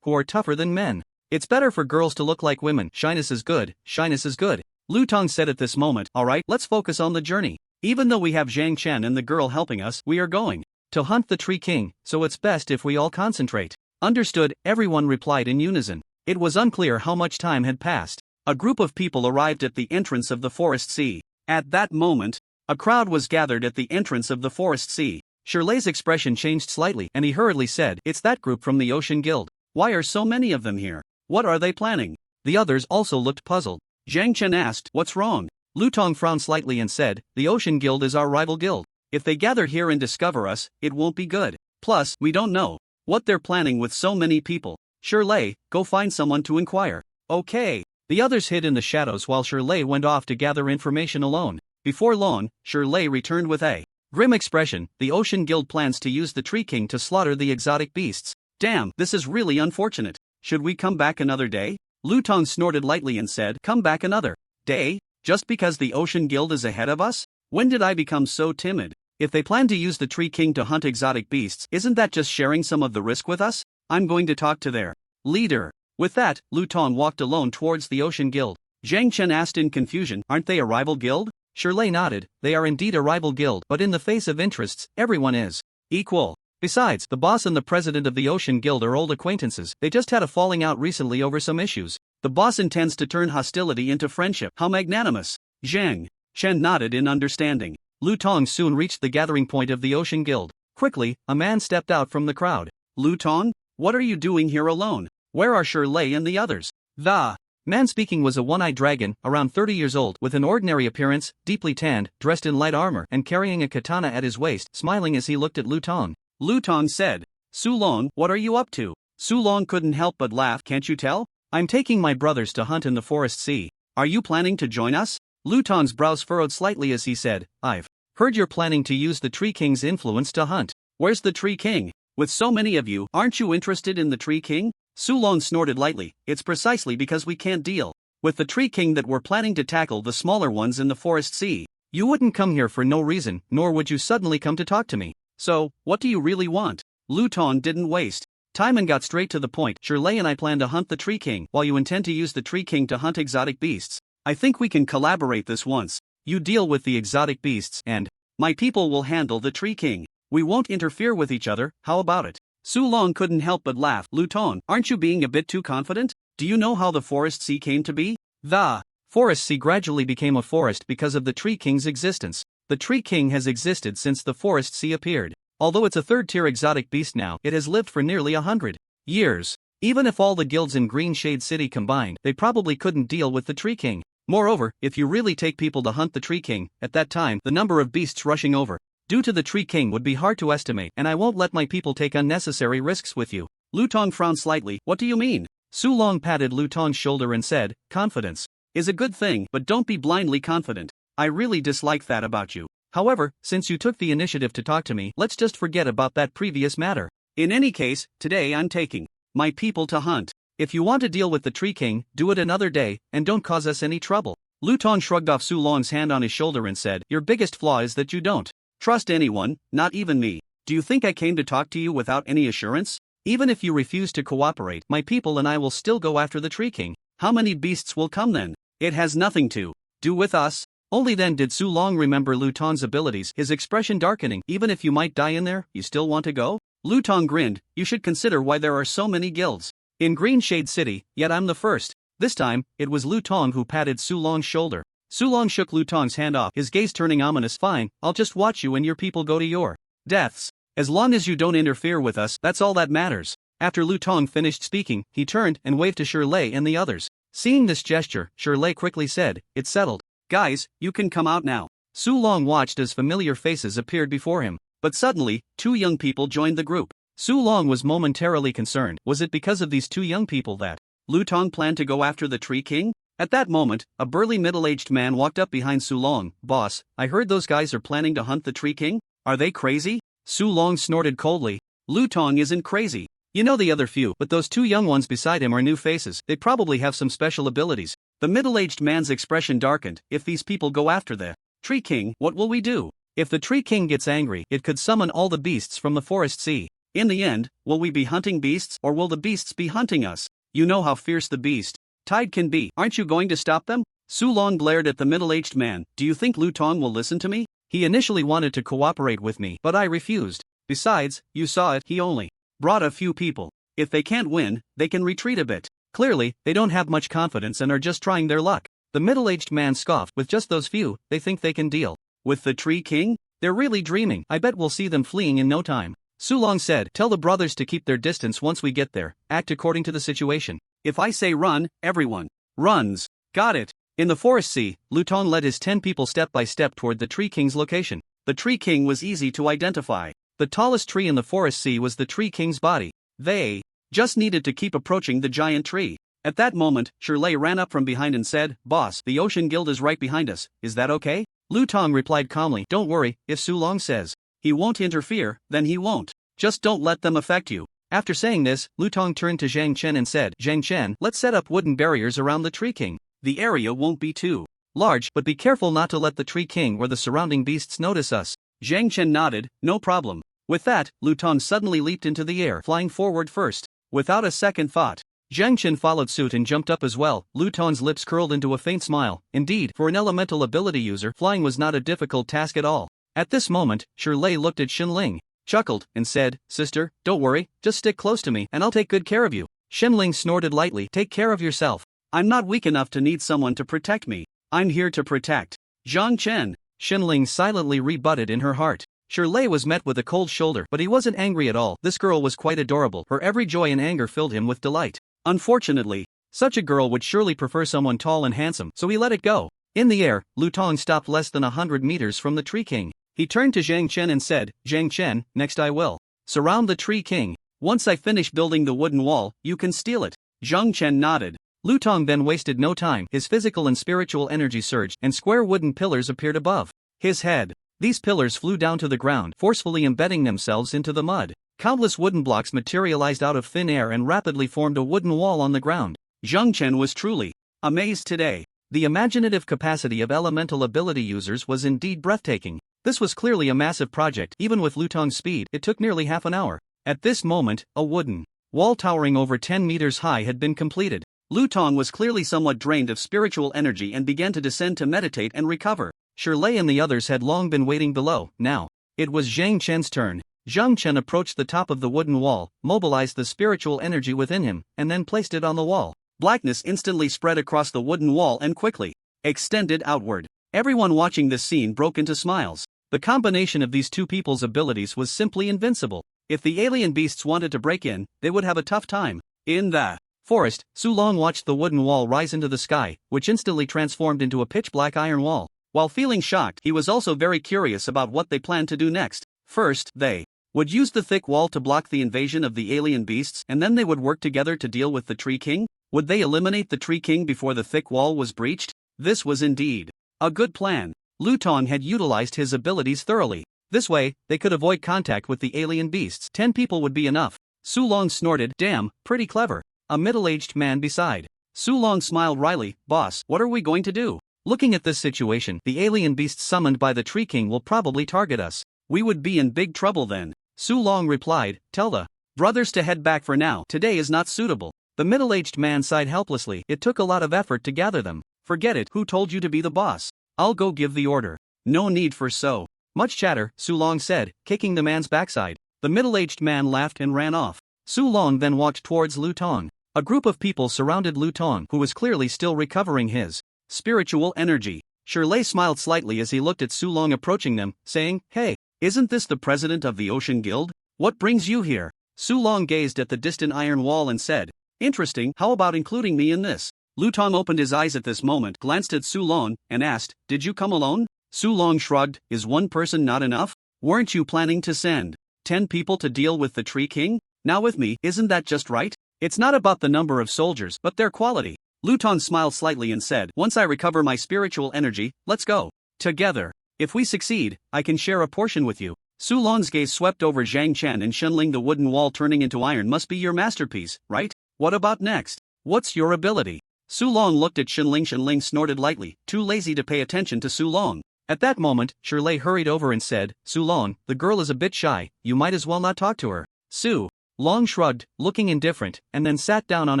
who are tougher than men. It's better for girls to look like women. Shyness is good, shyness is good. Lu Tong said at this moment, alright, let's focus on the journey. Even though we have Zhang Chen and the girl helping us, we are going to hunt the Tree King, so it's best if we all concentrate. Understood, everyone replied in unison. It was unclear how much time had passed. A group of people arrived at the entrance of the Forest Sea. At that moment, a crowd was gathered at the entrance of the Forest Sea. Shirley's expression changed slightly and he hurriedly said, "It's that group from the Ocean Guild. Why are so many of them here? What are they planning?" The others also looked puzzled. Zhang Chen asked, "What's wrong?" Lu Tong frowned slightly and said, "The Ocean Guild is our rival guild. If they gather here and discover us, it won't be good. Plus, we don't know what they're planning with so many people. Shirley, go find someone to inquire." Okay. The others hid in the shadows while Shirley went off to gather information alone. Before long, Shirley returned with a grim expression. "The Ocean Guild plans to use the Tree King to slaughter the exotic beasts. Damn, this is really unfortunate. Should we come back another day?" Lu Tong snorted lightly and said, "Come back another day? Just because the Ocean Guild is ahead of us? When did I become so timid? If they plan to use the Tree King to hunt exotic beasts, isn't that just sharing some of the risk with us? I'm going to talk to their leader." With that, Lu Tong walked alone towards the Ocean Guild. Zhang Chen asked in confusion, "Aren't they a rival guild?" Shirley nodded. "They are indeed a rival guild, but in the face of interests, everyone is equal. Besides, the boss and the president of the Ocean Guild are old acquaintances. They just had a falling out recently over some issues. The boss intends to turn hostility into friendship. How magnanimous." Zhang Chen nodded in understanding. Lu Tong soon reached the gathering point of the Ocean Guild. Quickly, a man stepped out from the crowd. "Lu Tong, what are you doing here alone? Where are Shirley and the others?" The man speaking was a one-eyed dragon, around 30 years old, with an ordinary appearance, deeply tanned, dressed in light armor, and carrying a katana at his waist, smiling as he looked at Lu Tong. Lu Tong said, "Su Long, what are you up to?" Su Long couldn't help but laugh. "Can't you tell? I'm taking my brothers to hunt in the Forest Sea. Are you planning to join us?" Lu Tong's brows furrowed slightly as he said, "I've heard you're planning to use the Tree King's influence to hunt. Where's the Tree King? With so many of you, aren't you interested in the Tree King?" Su Long snorted lightly. "It's precisely because we can't deal with the Tree King that we're planning to tackle the smaller ones in the Forest Sea. You wouldn't come here for no reason, nor would you suddenly come to talk to me. So, what do you really want?" Lu Tong didn't waste time and got straight to the point. "Shirley and I plan to hunt the Tree King, while you intend to use the Tree King to hunt exotic beasts. I think we can collaborate this once. You deal with the exotic beasts, and my people will handle the Tree King. We won't interfere with each other, how about it?" Su Long couldn't help but laugh. "Lu Tong, aren't you being a bit too confident? Do you know how the Forest Sea came to be? The Forest Sea gradually became a forest because of the Tree King's existence. The Tree King has existed since the Forest Sea appeared. Although it's a third-tier exotic beast now, it has lived for nearly 100 years. Even if all the guilds in Green Shade City combined, they probably couldn't deal with the Tree King. Moreover, if you really take people to hunt the Tree King, at that time, the number of beasts rushing over due to the Tree King would be hard to estimate, and I won't let my people take unnecessary risks with you." Lu Tong frowned slightly. "What do you mean?" Su Long patted Lu Tong's shoulder and said, "Confidence is a good thing, but don't be blindly confident. I really dislike that about you. However, since you took the initiative to talk to me, let's just forget about that previous matter. In any case, today I'm taking my people to hunt. If you want to deal with the Tree King, do it another day, and don't cause us any trouble." Lu Tong shrugged off Su Long's hand on his shoulder and said, "Your biggest flaw is that you don't trust anyone, not even me. Do you think I came to talk to you without any assurance? Even if you refuse to cooperate, my people and I will still go after the Tree King. How many beasts will come then? It has nothing to do with us." Only then did Su Long remember Lu Tong's abilities, his expression darkening. "Even if you might die in there, you still want to go?" Lu Tong grinned. "You should consider why there are so many guilds in Green Shade City, yet I'm the first." This time, it was Lu Tong who patted Su Long's shoulder. Su Long shook Lu Tong's hand off, his gaze turning ominous. "Fine, I'll just watch you and your people go to your deaths. As long as you don't interfere with us, that's all that matters." After Lu Tong finished speaking, he turned and waved to Shirley and the others. Seeing this gesture, Shirley quickly said, "It's settled. Guys, you can come out now." Su Long watched as familiar faces appeared before him. But suddenly, two young people joined the group. Su Long was momentarily concerned. Was it because of these two young people that Lu Tong planned to go after the Tree King? At that moment, a burly middle-aged man walked up behind Su Long. "Boss, I heard those guys are planning to hunt the Tree King. Are they crazy?" Su Long snorted coldly. "Lu Tong isn't crazy. You know the other few, but those two young ones beside him are new faces. They probably have some special abilities." The middle-aged man's expression darkened. "If these people go after the Tree King, what will we do? If the Tree King gets angry, it could summon all the beasts from the Forest Sea. In the end, will we be hunting beasts, or will the beasts be hunting us? You know how fierce the beast tide can be. Aren't you going to stop them?" Su Long glared at the middle-aged man. "Do you think Lu Tong will listen to me? He initially wanted to cooperate with me, but I refused. Besides, you saw it, he only brought a few people. If they can't win, they can retreat a bit. Clearly, they don't have much confidence and are just trying their luck. The middle-aged man scoffed. With just those few, they think they can deal with the Tree King? They're really dreaming. I bet we'll see them fleeing in no time. Sulong said, tell the brothers to keep their distance once we get there. Act according to the situation. If I say run, everyone runs. Got it. In the forest sea, Lutong led his 10 people step by step toward the Tree King's location. The Tree King was easy to identify. The tallest tree in the forest sea was the Tree King's body. They just needed to keep approaching the giant tree. At that moment, Shirley ran up from behind and said, Boss, the Ocean Guild is right behind us, is that okay? Lutong replied calmly, don't worry, if Sulong says he won't interfere, then he won't. Just don't let them affect you. After saying this, Lutong turned to Zhang Chen and said, Zhang Chen, let's set up wooden barriers around the Tree King. The area won't be too large, but be careful not to let the Tree King or the surrounding beasts notice us. Zhang Chen nodded, no problem. With that, Lutong suddenly leaped into the air, flying forward first. Without a second thought, Zhang Chen followed suit and jumped up as well. Lutong's lips curled into a faint smile. Indeed, for an elemental ability user, flying was not a difficult task at all. At this moment, Shirley looked at Xinling, chuckled, and said, Sister, don't worry, just stick close to me and I'll take good care of you. Xinling snorted lightly, take care of yourself. I'm not weak enough to need someone to protect me. I'm here to protect Zhang Chen. Xinling silently rebutted in her heart. Shirley was met with a cold shoulder, but he wasn't angry at all. This girl was quite adorable. Her every joy and anger filled him with delight. Unfortunately, such a girl would surely prefer someone tall and handsome, so he let it go. In the air, Lutong stopped less than 100 meters from the Tree King. He turned to Zhang Chen and said, Zhang Chen, next I will surround the Tree King. Once I finish building the wooden wall, you can steal it. Zhang Chen nodded. Lutong then wasted no time. His physical and spiritual energy surged, and square wooden pillars appeared above his head. These pillars flew down to the ground, forcefully embedding themselves into the mud. Countless wooden blocks materialized out of thin air and rapidly formed a wooden wall on the ground. Zhang Chen was truly amazed today. The imaginative capacity of elemental ability users was indeed breathtaking. This was clearly a massive project. Even with Lutong's speed, it took nearly half an hour. At this moment, a wooden wall towering over 10 meters high had been completed. Lutong was clearly somewhat drained of spiritual energy and began to descend to meditate and recover. Shirley and the others had long been waiting below. Now, it was Zhang Chen's turn. Zhang Chen approached the top of the wooden wall, mobilized the spiritual energy within him, and then placed it on the wall. Blackness instantly spread across the wooden wall and quickly extended outward. Everyone watching this scene broke into smiles. The combination of these two people's abilities was simply invincible. If the alien beasts wanted to break in, they would have a tough time. In the forest, Sulong watched the wooden wall rise into the sky, which instantly transformed into a pitch-black iron wall. While feeling shocked, he was also very curious about what they planned to do next. First, they would use the thick wall to block the invasion of the alien beasts, and then they would work together to deal with the Tree King? Would they eliminate the Tree King before the thick wall was breached? This was indeed a good plan. Lutong had utilized his abilities thoroughly. This way, they could avoid contact with the alien beasts. 10 people would be enough. Sulong snorted, damn, pretty clever. A middle-aged man beside Sulong smiled wryly, boss, what are we going to do? Looking at this situation, the alien beasts summoned by the Tree King will probably target us. We would be in big trouble then. Sulong replied, tell the brothers to head back for now. Today is not suitable. The middle-aged man sighed helplessly. It took a lot of effort to gather them. Forget it, who told you to be the boss? I'll go give the order. No need for so much chatter, Sulong said, kicking the man's backside. The middle-aged man laughed and ran off. Sulong then walked towards Lutong. A group of people surrounded Lutong, who was clearly still recovering his spiritual energy. Shirley smiled slightly as he looked at Sulong approaching them, saying, hey, isn't this the president of the Ocean Guild? What brings you here? Sulong gazed at the distant iron wall and said, interesting, how about including me in this? Lutong opened his eyes at this moment, glanced at Sulong, and asked, did you come alone? Sulong shrugged, is one person not enough? Weren't you planning to send 10 people to deal with the Tree King? Now with me, isn't that just right? It's not about the number of soldiers, but their quality. Lutong smiled slightly and said, once I recover my spiritual energy, let's go together. If we succeed, I can share a portion with you. Sulong's gaze swept over Zhang Chen and Xinling. The wooden wall turning into iron must be your masterpiece, right? What about next? What's your ability? Sulong looked at Xinling. Xinling snorted lightly, too lazy to pay attention to Sulong. At that moment, Shirley hurried over and said, Sulong, the girl is a bit shy, you might as well not talk to her. Sulong shrugged, looking indifferent, and then sat down on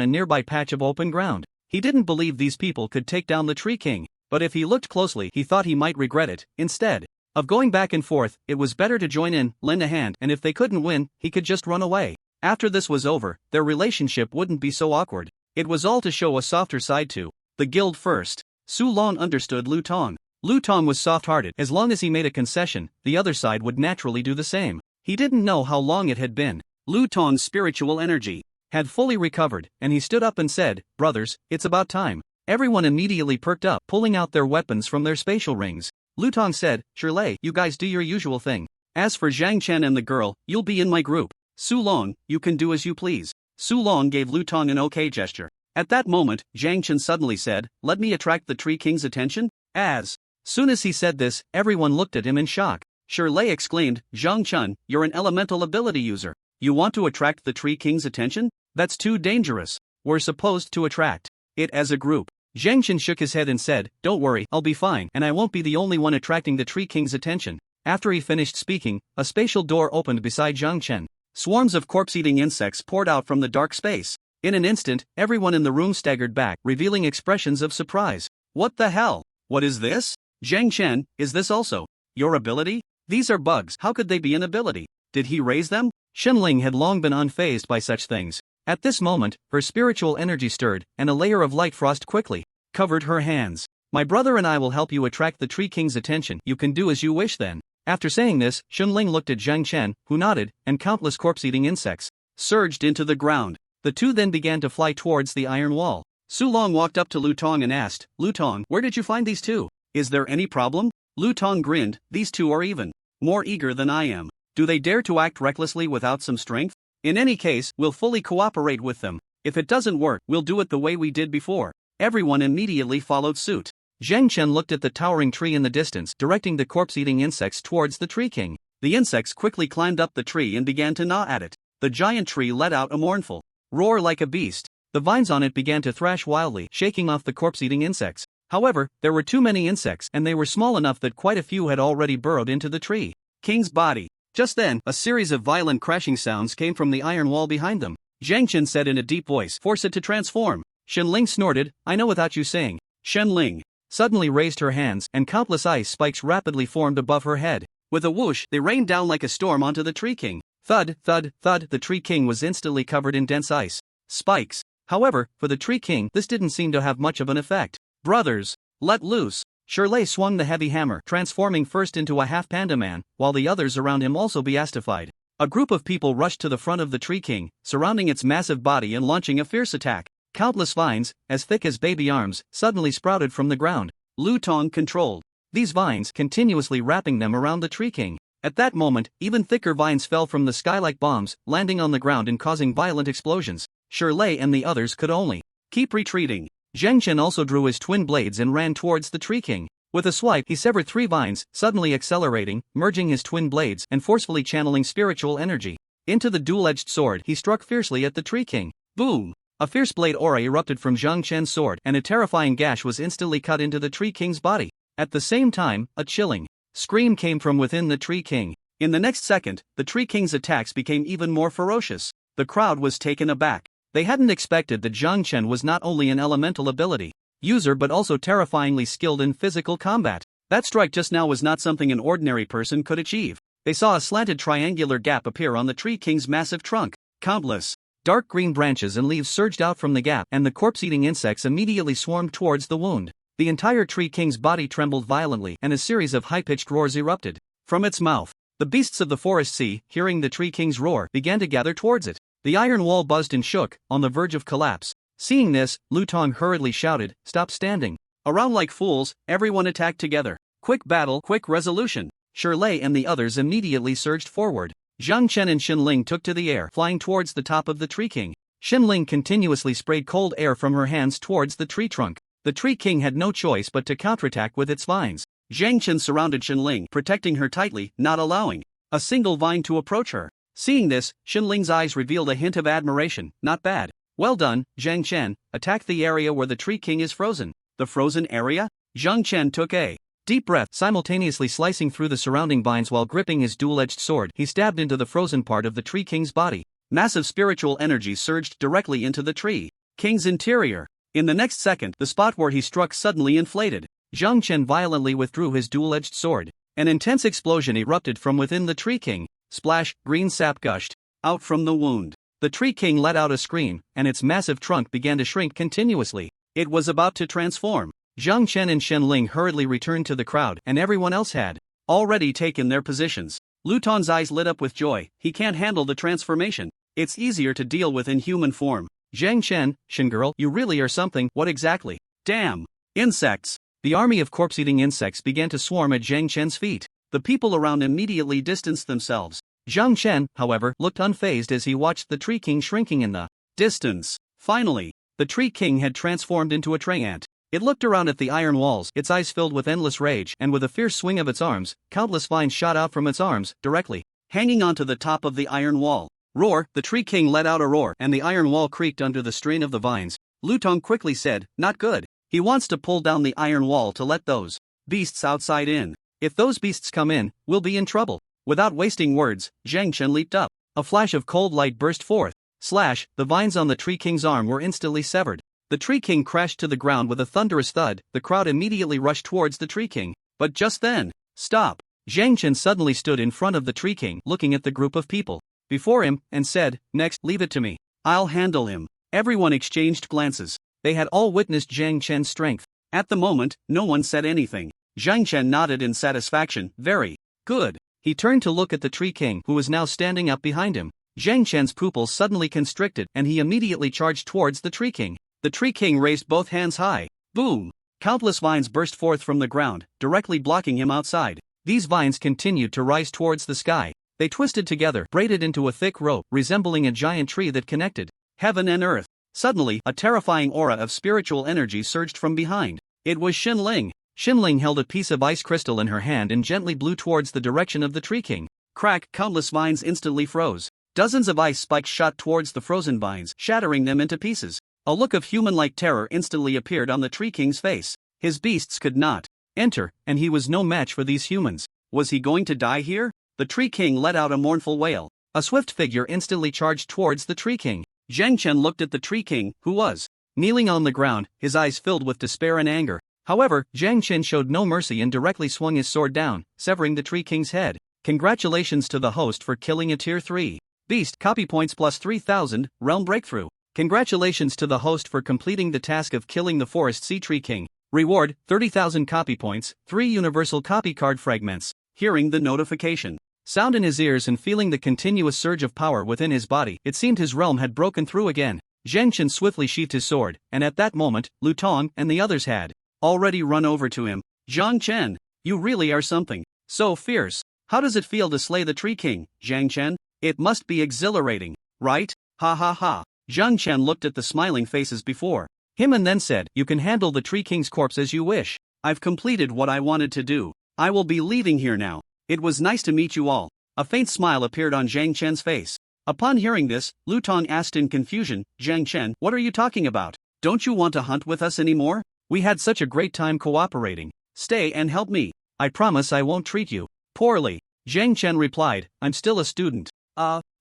a nearby patch of open ground. He didn't believe these people could take down the Tree King, but if he looked closely he thought he might regret it. Instead, of going back and forth. It was better to join in, lend a hand, and if they couldn't win, he could just run away. After this was over, their relationship wouldn't be so awkward. It was all to show a softer side to the guild first. Su Long understood Lu Tong. Lu Tong was soft-hearted. As long as he made a concession, the other side would naturally do the same. He didn't know how long it had been. Lu Tong's spiritual energy had fully recovered, and he stood up and said, "Brothers, it's about time." Everyone immediately perked up, pulling out their weapons from their spatial rings. Lu Tong said, "Shirley, you guys do your usual thing. As for Zhang Chen and the girl, you'll be in my group. Su Long, you can do as you please." Su Long gave Lu Tong an okay gesture. At that moment, Zhang Chen suddenly said, "Let me attract the Tree King's attention?" As soon as he said this, everyone looked at him in shock. Shirley exclaimed, "Zhang Chen, you're an elemental ability user. You want to attract the Tree King's attention? That's too dangerous. We're supposed to attract it as a group." Zhang Chen shook his head and said, "Don't worry, I'll be fine, and I won't be the only one attracting the Tree King's attention." After he finished speaking, a spatial door opened beside Zhang Chen. Swarms of corpse-eating insects poured out from the dark space. In an instant, everyone in the room staggered back, revealing expressions of surprise. "What the hell? What is this? Zhang Chen, is this also your ability? These are bugs. How could they be an ability? Did he raise them?" Shenling had long been unfazed by such things. At this moment, her spiritual energy stirred, and a layer of light frost quickly covered her hands. "My brother and I will help you attract the Tree King's attention. You can do as you wish then." After saying this, Shenling looked at Zhang Chen, who nodded, and countless corpse-eating insects surged into the ground. The two then began to fly towards the iron wall. Su Long walked up to Lu Tong and asked, "Lu Tong, where did you find these two? Is there any problem?" Lu Tong grinned, "These two are even more eager than I am. Do they dare to act recklessly without some strength? In any case, we'll fully cooperate with them. If it doesn't work, we'll do it the way we did before." Everyone immediately followed suit. Zhang Chen looked at the towering tree in the distance, directing the corpse-eating insects towards the Tree King. The insects quickly climbed up the tree and began to gnaw at it. The giant tree let out a mournful roar like a beast. The vines on it began to thrash wildly, shaking off the corpse-eating insects. However, there were too many insects, and they were small enough that quite a few had already burrowed into the Tree King's body. Just then, a series of violent crashing sounds came from the iron wall behind them. Zhang Chen said in a deep voice, "Force it to transform." Shenling snorted, "I know without you saying." Shenling suddenly raised her hands, and countless ice spikes rapidly formed above her head. With a whoosh, they rained down like a storm onto the Tree King. Thud, thud, thud, the Tree King was instantly covered in dense ice spikes. However, for the Tree King, this didn't seem to have much of an effect. "Brothers, let loose." Shirley swung the heavy hammer, transforming first into a half-panda man, while the others around him also beastified. A group of people rushed to the front of the Tree King, surrounding its massive body and launching a fierce attack. Countless vines, as thick as baby arms, suddenly sprouted from the ground. Lu Tong controlled these vines, continuously wrapping them around the Tree King. At that moment, even thicker vines fell from the sky like bombs, landing on the ground and causing violent explosions. Shirley and the others could only keep retreating. Zhang Chen also drew his twin blades and ran towards the Tree King. With a swipe, he severed 3 vines, suddenly accelerating, merging his twin blades and forcefully channeling spiritual energy into the dual-edged sword. He struck fiercely at the Tree King. Boom! A fierce blade aura erupted from Zhang Chen's sword, and a terrifying gash was instantly cut into the Tree King's body. At the same time, a chilling scream came from within the Tree King. In the next second, the Tree King's attacks became even more ferocious. The crowd was taken aback. They hadn't expected that Zhang Chen was not only an elemental ability user but also terrifyingly skilled in physical combat. That strike just now was not something an ordinary person could achieve. They saw a slanted triangular gap appear on the Tree King's massive trunk. Countless dark green branches and leaves surged out from the gap, and the corpse-eating insects immediately swarmed towards the wound. The entire Tree King's body trembled violently, and a series of high-pitched roars erupted from its mouth. The beasts of the forest sea, hearing the Tree King's roar, began to gather towards it. The iron wall buzzed and shook, on the verge of collapse. Seeing this, Lu Tong hurriedly shouted, "Stop standing around like fools, everyone attack together. Quick battle, quick resolution." Shirley and the others immediately surged forward. Zhang Chen and Shenling took to the air, flying towards the top of the Tree King. Shenling continuously sprayed cold air from her hands towards the tree trunk. The Tree King had no choice but to counterattack with its vines. Zhang Chen surrounded Shenling, protecting her tightly, not allowing a single vine to approach her. Seeing this, Shenling's eyes revealed a hint of admiration. "Not bad. Well done, Zhang Chen. Attack the area where the Tree King is frozen." "The frozen area?" Zhang Chen took a deep breath, simultaneously slicing through the surrounding vines while gripping his dual-edged sword. He stabbed into the frozen part of the Tree King's body. Massive spiritual energy surged directly into the Tree King's interior. In the next second, the spot where he struck suddenly inflated. Zhang Chen violently withdrew his dual-edged sword. An intense explosion erupted from within the Tree King. Splash, green sap gushed out from the wound. The Tree King let out a scream, and its massive trunk began to shrink continuously. It was about to transform. Zhang Chen and Shen Ling hurriedly returned to the crowd, and everyone else had already taken their positions. Lu Tong's eyes lit up with joy. He can't handle the transformation. It's easier to deal with in human form. Zhang Chen, Shen girl, you really are something. What exactly? Damn! Insects! The army of corpse-eating insects began to swarm at Zhang Chen's feet. The people around immediately distanced themselves. Zhang Chen, however, looked unfazed as he watched the Tree King shrinking in the distance. Finally, the Tree King had transformed into a tray ant. It looked around at the iron walls, its eyes filled with endless rage, and with a fierce swing of its arms, countless vines shot out from its arms, directly hanging onto the top of the iron wall. Roar! The Tree King let out a roar, and the iron wall creaked under the strain of the vines. Lu Tong quickly said, not good. He wants to pull down the iron wall to let those beasts outside in. If those beasts come in, we'll be in trouble. Without wasting words, Zhang Chen leaped up. A flash of cold light burst forth. Slash! The vines on the Tree King's arm were instantly severed. The Tree King crashed to the ground with a thunderous thud. The crowd immediately rushed towards the Tree King. But just then, stop! Zhang Chen suddenly stood in front of the Tree King, looking at the group of people before him, and said, next, leave it to me. I'll handle him. Everyone exchanged glances. They had all witnessed Zhang Chen's strength. At the moment, no one said anything. Zhang Chen nodded in satisfaction. Very good. He turned to look at the Tree King, who was now standing up behind him. Zhang Chen's pupils suddenly constricted, and he immediately charged towards the Tree King. The Tree King raised both hands high. Boom! Countless vines burst forth from the ground, directly blocking him outside. These vines continued to rise towards the sky. They twisted together, braided into a thick rope, resembling a giant tree that connected heaven and earth. Suddenly, a terrifying aura of spiritual energy surged from behind. It was Shen Ling. Shen Ling held a piece of ice crystal in her hand and gently blew towards the direction of the Tree King. Crack! Countless vines instantly froze. Dozens of ice spikes shot towards the frozen vines, shattering them into pieces. A look of human-like terror instantly appeared on the Tree King's face. His beasts could not enter, and he was no match for these humans. Was he going to die here? The Tree King let out a mournful wail. A swift figure instantly charged towards the Tree King. Zhang Chen looked at the Tree King, who was kneeling on the ground, his eyes filled with despair and anger. However, Zhang Chen showed no mercy and directly swung his sword down, severing the Tree King's head. Congratulations to the host for killing a Tier 3 beast. Copy points plus 3,000, Realm Breakthrough. Congratulations to the host for completing the task of killing the Forest Sea Tree King. Reward, 30,000 copy points, 3 universal copy card fragments. Hearing the notification sound in his ears and feeling the continuous surge of power within his body, it seemed his realm had broken through again. Zhang Chen swiftly sheathed his sword, and at that moment, Lu Tong and the others had already run over to him. Zhang Chen, you really are something. So fierce. How does it feel to slay the Tree King, Zhang Chen? It must be exhilarating, right? Ha ha ha. Zhang Chen looked at the smiling faces before him and then said, you can handle the Tree King's corpse as you wish. I've completed what I wanted to do. I will be leaving here now. It was nice to meet you all. A faint smile appeared on Zhang Chen's face. Upon hearing this, Lu Tong asked in confusion, Zhang Chen, what are you talking about? Don't you want to hunt with us anymore? We had such a great time cooperating. Stay and help me. I promise I won't treat you poorly. Zhang Chen replied, I'm still a student.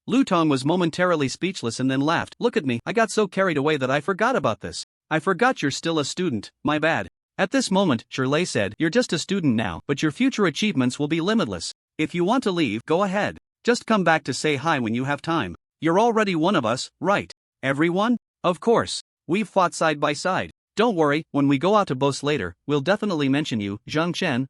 Lu Tong was momentarily speechless and then laughed. Look at me, I got so carried away that I forgot about this. I forgot you're still a student, my bad. At this moment, Shirley said, you're just a student now, but your future achievements will be limitless. If you want to leave, go ahead. Just come back to say hi when you have time. You're already one of us, right? Everyone? Of course. We've fought side by side. Don't worry, when we go out to boast later, we'll definitely mention you, Zhang Chen.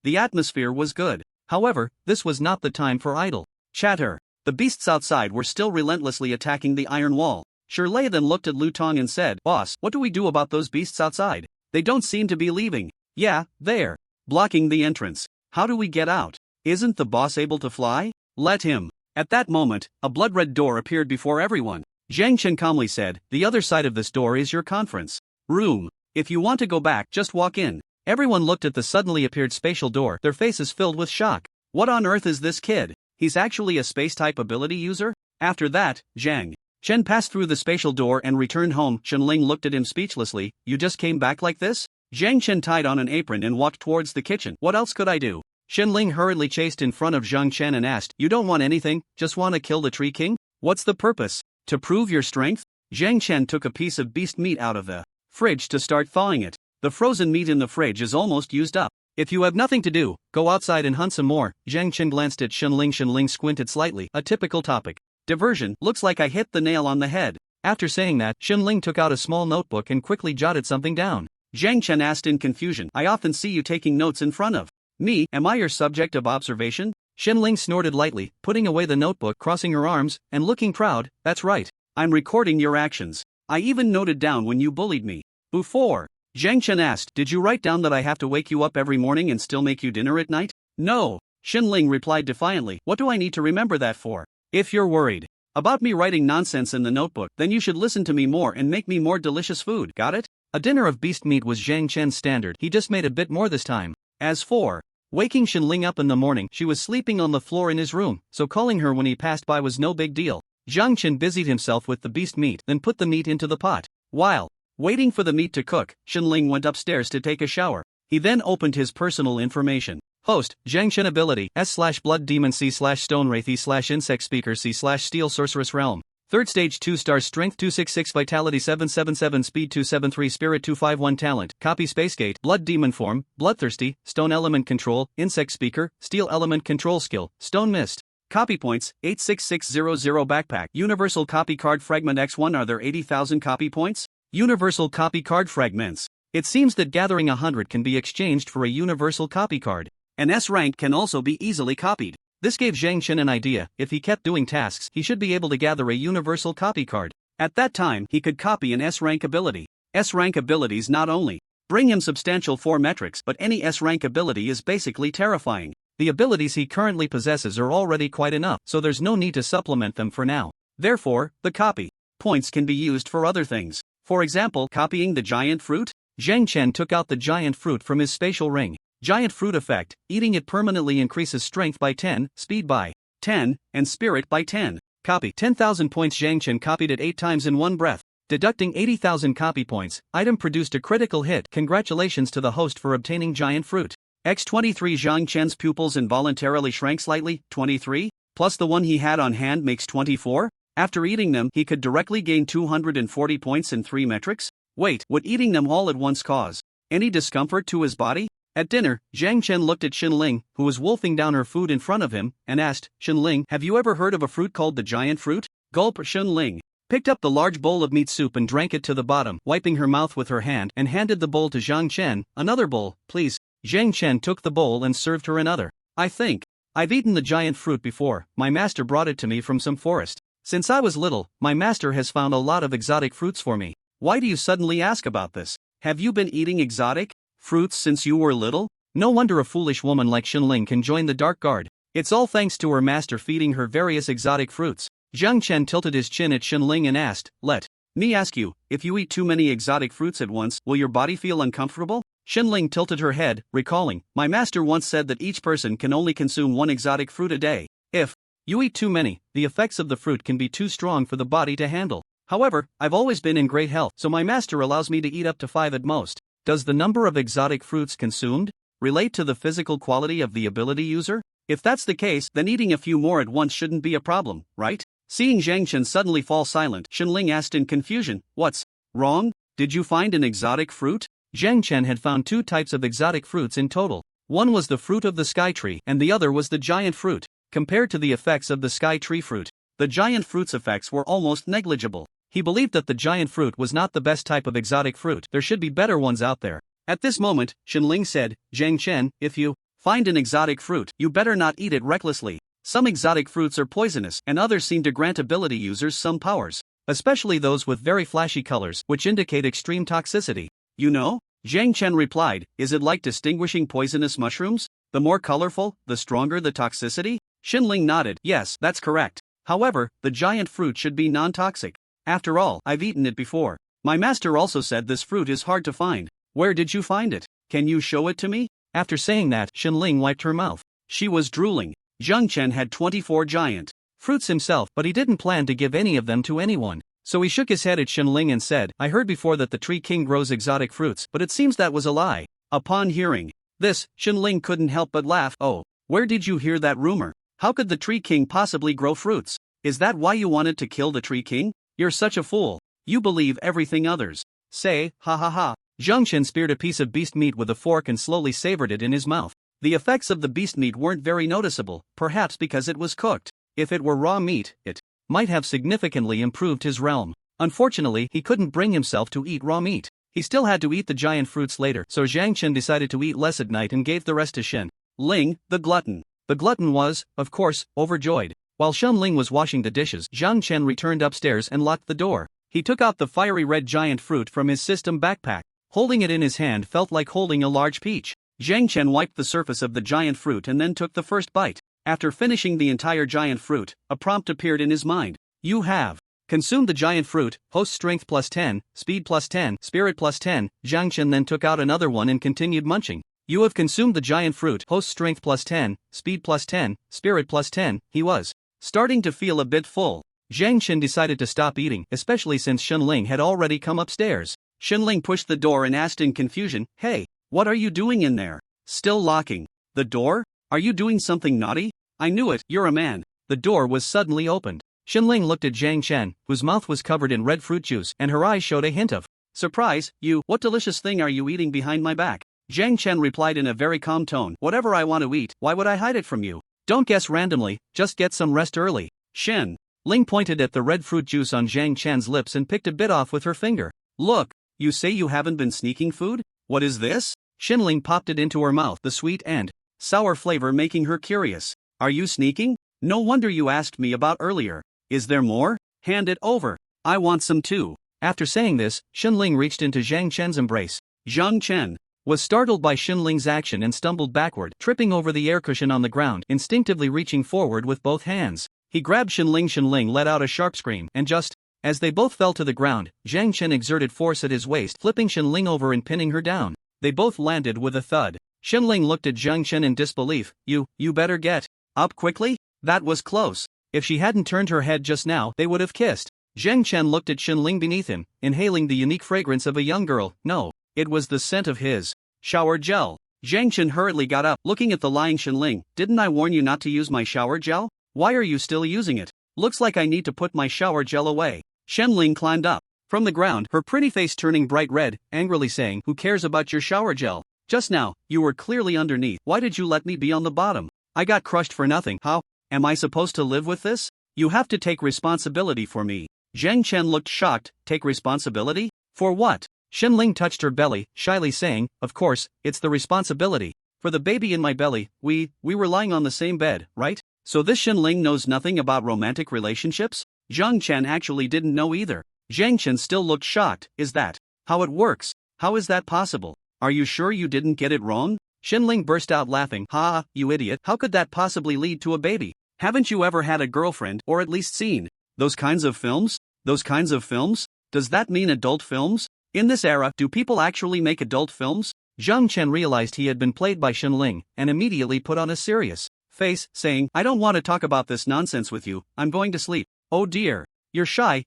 The atmosphere was good. However, this was not the time for idle chatter. The beasts outside were still relentlessly attacking the iron wall. Shirley then looked at Lu Tong and said, Boss, what do we do about those beasts outside? They don't seem to be leaving. Yeah, they're blocking the entrance. How do we get out? Isn't the boss able to fly? Let him. At that moment, a blood-red door appeared before everyone. Zhang Chen calmly said, the other side of this door is your conference room. If you want to go back, just walk in. Everyone looked at the suddenly appeared spatial door, their faces filled with shock. What on earth is this kid? He's actually a space-type ability user? After that, Zhang Chen passed through the spatial door and returned home. Shen Ling looked at him speechlessly. You just came back like this? Zhang Chen tied on an apron and walked towards the kitchen. What else could I do? Shen Ling hurriedly chased in front of Zhang Chen and asked, you don't want anything, just want to kill the Tree King? What's the purpose? To prove your strength? Zhang Chen took a piece of beast meat out of the fridge to start thawing it. The frozen meat in the fridge is almost used up. If you have nothing to do, go outside and hunt some more. Zhang Chen glanced at Shenling. Shenling squinted slightly. A typical topic. Diversion. Looks like I hit the nail on the head. After saying that, Shenling took out a small notebook and quickly jotted something down. Zhang Chen asked in confusion, I often see you taking notes in front of me. Am I your subject of observation? Shenling snorted lightly, putting away the notebook, crossing her arms, and looking proud. That's right. I'm recording your actions. I even noted down when you bullied me. Before. Zhang Chen asked, did you write down that I have to wake you up every morning and still make you dinner at night? No. Shenling replied defiantly, what do I need to remember that for? If you're worried about me writing nonsense in the notebook, then you should listen to me more and make me more delicious food, got it? A dinner of beast meat was Zhang Chen's standard. He just made a bit more this time. As for waking Shenling up in the morning, she was sleeping on the floor in his room, so calling her when he passed by was no big deal. Zhang Chen busied himself with the beast meat, then put the meat into the pot. While waiting for the meat to cook, Shenling went upstairs to take a shower. He then opened his personal information. Host, Zhang Chen ability, S/Blood Demon C/Stone Wraithy /Insect Speaker C/Steel Sorceress Realm. 3rd stage 2 stars Strength 266 Vitality 777 Speed 273 Spirit 251 Talent. Copy Spacegate, Blood Demon Form, Bloodthirsty, Stone Element Control, Insect Speaker, Steel Element Control Skill, Stone Mist. Copy points, 86600 Backpack. Universal Copy Card Fragment X1. Are there 80,000 copy points? Universal Copy Card Fragments. It seems that gathering 100 can be exchanged for a universal copy card. An S rank can also be easily copied. This gave Zhang Chen an idea. If he kept doing tasks, he should be able to gather a universal copy card. At that time, he could copy an S rank ability. S rank abilities not only bring him substantial 4 metrics, but any S rank ability is basically terrifying. The abilities he currently possesses are already quite enough, so there's no need to supplement them for now. Therefore, the copy points can be used for other things. For example, copying the giant fruit. Zhang Chen took out the giant fruit from his spatial ring. Giant fruit effect, eating it permanently increases strength by 10, speed by 10, and spirit by 10. Copy 10,000 points. Zhang Chen copied it 8 times in one breath, deducting 80,000 copy points. Item produced a critical hit. Congratulations to the host for obtaining giant fruit. X23. Zhang Chen's pupils involuntarily shrank slightly. 23 plus the one he had on hand makes 24. After eating them, he could directly gain 240 points in 3 metrics. Wait, would eating them all at once cause any discomfort to his body? At dinner, Zhang Chen looked at Shenling, who was wolfing down her food in front of him, and asked, Shenling, have you ever heard of a fruit called the giant fruit? Gulp. Shenling picked up the large bowl of meat soup and drank it to the bottom, wiping her mouth with her hand, and handed the bowl to Zhang Chen. Another bowl, please. Zhang Chen took the bowl and served her another. I think I've eaten the giant fruit before. My master brought it to me from some forest. Since I was little, my master has found a lot of exotic fruits for me. Why do you suddenly ask about this? Have you been eating exotic fruits since you were little? No wonder a foolish woman like Shenling can join the Dark Guard. It's all thanks to her master feeding her various exotic fruits. Zhang Chen tilted his chin at Shenling and asked, let me ask you, if you eat too many exotic fruits at once, will your body feel uncomfortable? Shenling tilted her head, recalling, my master once said that each person can only consume 1 exotic fruit a day. If you eat too many, the effects of the fruit can be too strong for the body to handle. However, I've always been in great health, so my master allows me to eat up to 5 at most. Does the number of exotic fruits consumed relate to the physical quality of the ability user? If that's the case, then eating a few more at once shouldn't be a problem, right? Seeing Zhang Chen suddenly fall silent, Shenling asked in confusion, what's wrong? Did you find an exotic fruit? Zhang Chen had found 2 types of exotic fruits in total. One was the fruit of the sky tree, and the other was the giant fruit. Compared to the effects of the sky tree fruit, the giant fruit's effects were almost negligible. He believed that the giant fruit was not the best type of exotic fruit. There should be better ones out there. At this moment, Shenling said, Zhang Chen, if you find an exotic fruit, you better not eat it recklessly. Some exotic fruits are poisonous, and others seem to grant ability users some powers, especially those with very flashy colors, which indicate extreme toxicity. You know? Zhang Chen replied, is it like distinguishing poisonous mushrooms? The more colorful, the stronger the toxicity? Shenling nodded, yes, that's correct. However, the giant fruit should be non-toxic. After all, I've eaten it before. My master also said this fruit is hard to find. Where did you find it? Can you show it to me? After saying that, Shenling wiped her mouth. She was drooling. Zhang Chen had 24 giant fruits himself, but he didn't plan to give any of them to anyone. So he shook his head at Shenling and said, I heard before that the Tree King grows exotic fruits, but it seems that was a lie. Upon hearing this, Shenling couldn't help but laugh. Oh, where did you hear that rumor? How could the Tree King possibly grow fruits? Is that why you wanted to kill the Tree King? You're such a fool. You believe everything others say, ha ha ha. Zhang Chen speared a piece of beast meat with a fork and slowly savored it in his mouth. The effects of the beast meat weren't very noticeable, perhaps because it was cooked. If it were raw meat, it might have significantly improved his realm. Unfortunately, he couldn't bring himself to eat raw meat. He still had to eat the giant fruits later, so Zhang Chen decided to eat less at night and gave the rest to Shen Ling, the glutton. The glutton was, of course, overjoyed. While Shen Ling was washing the dishes, Zhang Chen returned upstairs and locked the door. He took out the fiery red giant fruit from his system backpack. Holding it in his hand felt like holding a large peach. Zhang Chen wiped the surface of the giant fruit and then took the first bite. After finishing the entire giant fruit, a prompt appeared in his mind. You have consumed the giant fruit, host strength plus 10, speed plus 10, spirit plus 10. Zhang Chen then took out another one and continued munching. You have consumed the giant fruit, host strength plus 10, speed plus 10, spirit plus 10. He was starting to feel a bit full. Zhang Chen decided to stop eating, especially since Shen Ling had already come upstairs. Shen Ling pushed the door and asked in confusion, "Hey, what are you doing in there? Still locking the door? Are you doing something naughty? I knew it, you're a man." The door was suddenly opened. Shen Ling looked at Zhang Chen, whose mouth was covered in red fruit juice, and her eyes showed a hint of surprise. What delicious thing are you eating behind my back?" Zhang Chen replied in a very calm tone, "Whatever I want to eat, why would I hide it from you? Don't guess randomly, just get some rest early." Shen Ling pointed at the red fruit juice on Zhang Chen's lips and picked a bit off with her finger. "Look, you say you haven't been sneaking food? What is this?" Shen Ling popped it into her mouth, the sweet and sour flavor making her curious. "Are you sneaking? No wonder you asked me about earlier. Is there more? Hand it over. I want some too." After saying this, Shen Ling reached into Zhang Chen's embrace. Zhang Chen was startled by Shen Ling's action and stumbled backward, tripping over the air cushion on the ground, instinctively reaching forward with both hands. He grabbed Shen Ling. Shen Ling let out a sharp scream, and just as they both fell to the ground, Zhang Chen exerted force at his waist, flipping Shen Ling over and pinning her down. They both landed with a thud. Shen Ling looked at Zhang Chen in disbelief. You better get up quickly? That was close. If she hadn't turned her head just now, they would have kissed. Zhang Chen looked at Shen Ling beneath him, inhaling the unique fragrance of a young girl. No, it was the scent of his shower gel. Zhang Chen hurriedly got up, looking at the lying Shen Ling. "Didn't I warn you not to use my shower gel? Why are you still using it? Looks like I need to put my shower gel away." Shen Ling climbed up from the ground, her pretty face turning bright red, angrily saying, "Who cares about your shower gel? Just now, you were clearly underneath. Why did you let me be on the bottom? I got crushed for nothing. How am I supposed to live with this? You have to take responsibility for me." Zhang Chen looked shocked. "Take responsibility? For what?" Shen Ling touched her belly, shyly saying, "Of course, it's the responsibility for the baby in my belly. We were lying on the same bed, right? So this Shen Ling knows nothing about romantic relationships?" Zhang Chen actually didn't know either. Zhang Chen still looked shocked. "Is that how it works? How is that possible? Are you sure you didn't get it wrong?" Shen Ling burst out laughing. "Ha, you idiot, how could that possibly lead to a baby? Haven't you ever had a girlfriend, or at least seen those kinds of films? Those kinds of films? Does that mean adult films? In this era, do people actually make adult films?" Zhang Chen realized he had been played by Shen Ling, and immediately put on a serious face, saying, "I don't want to talk about this nonsense with you, I'm going to sleep." "Oh dear. You're shy.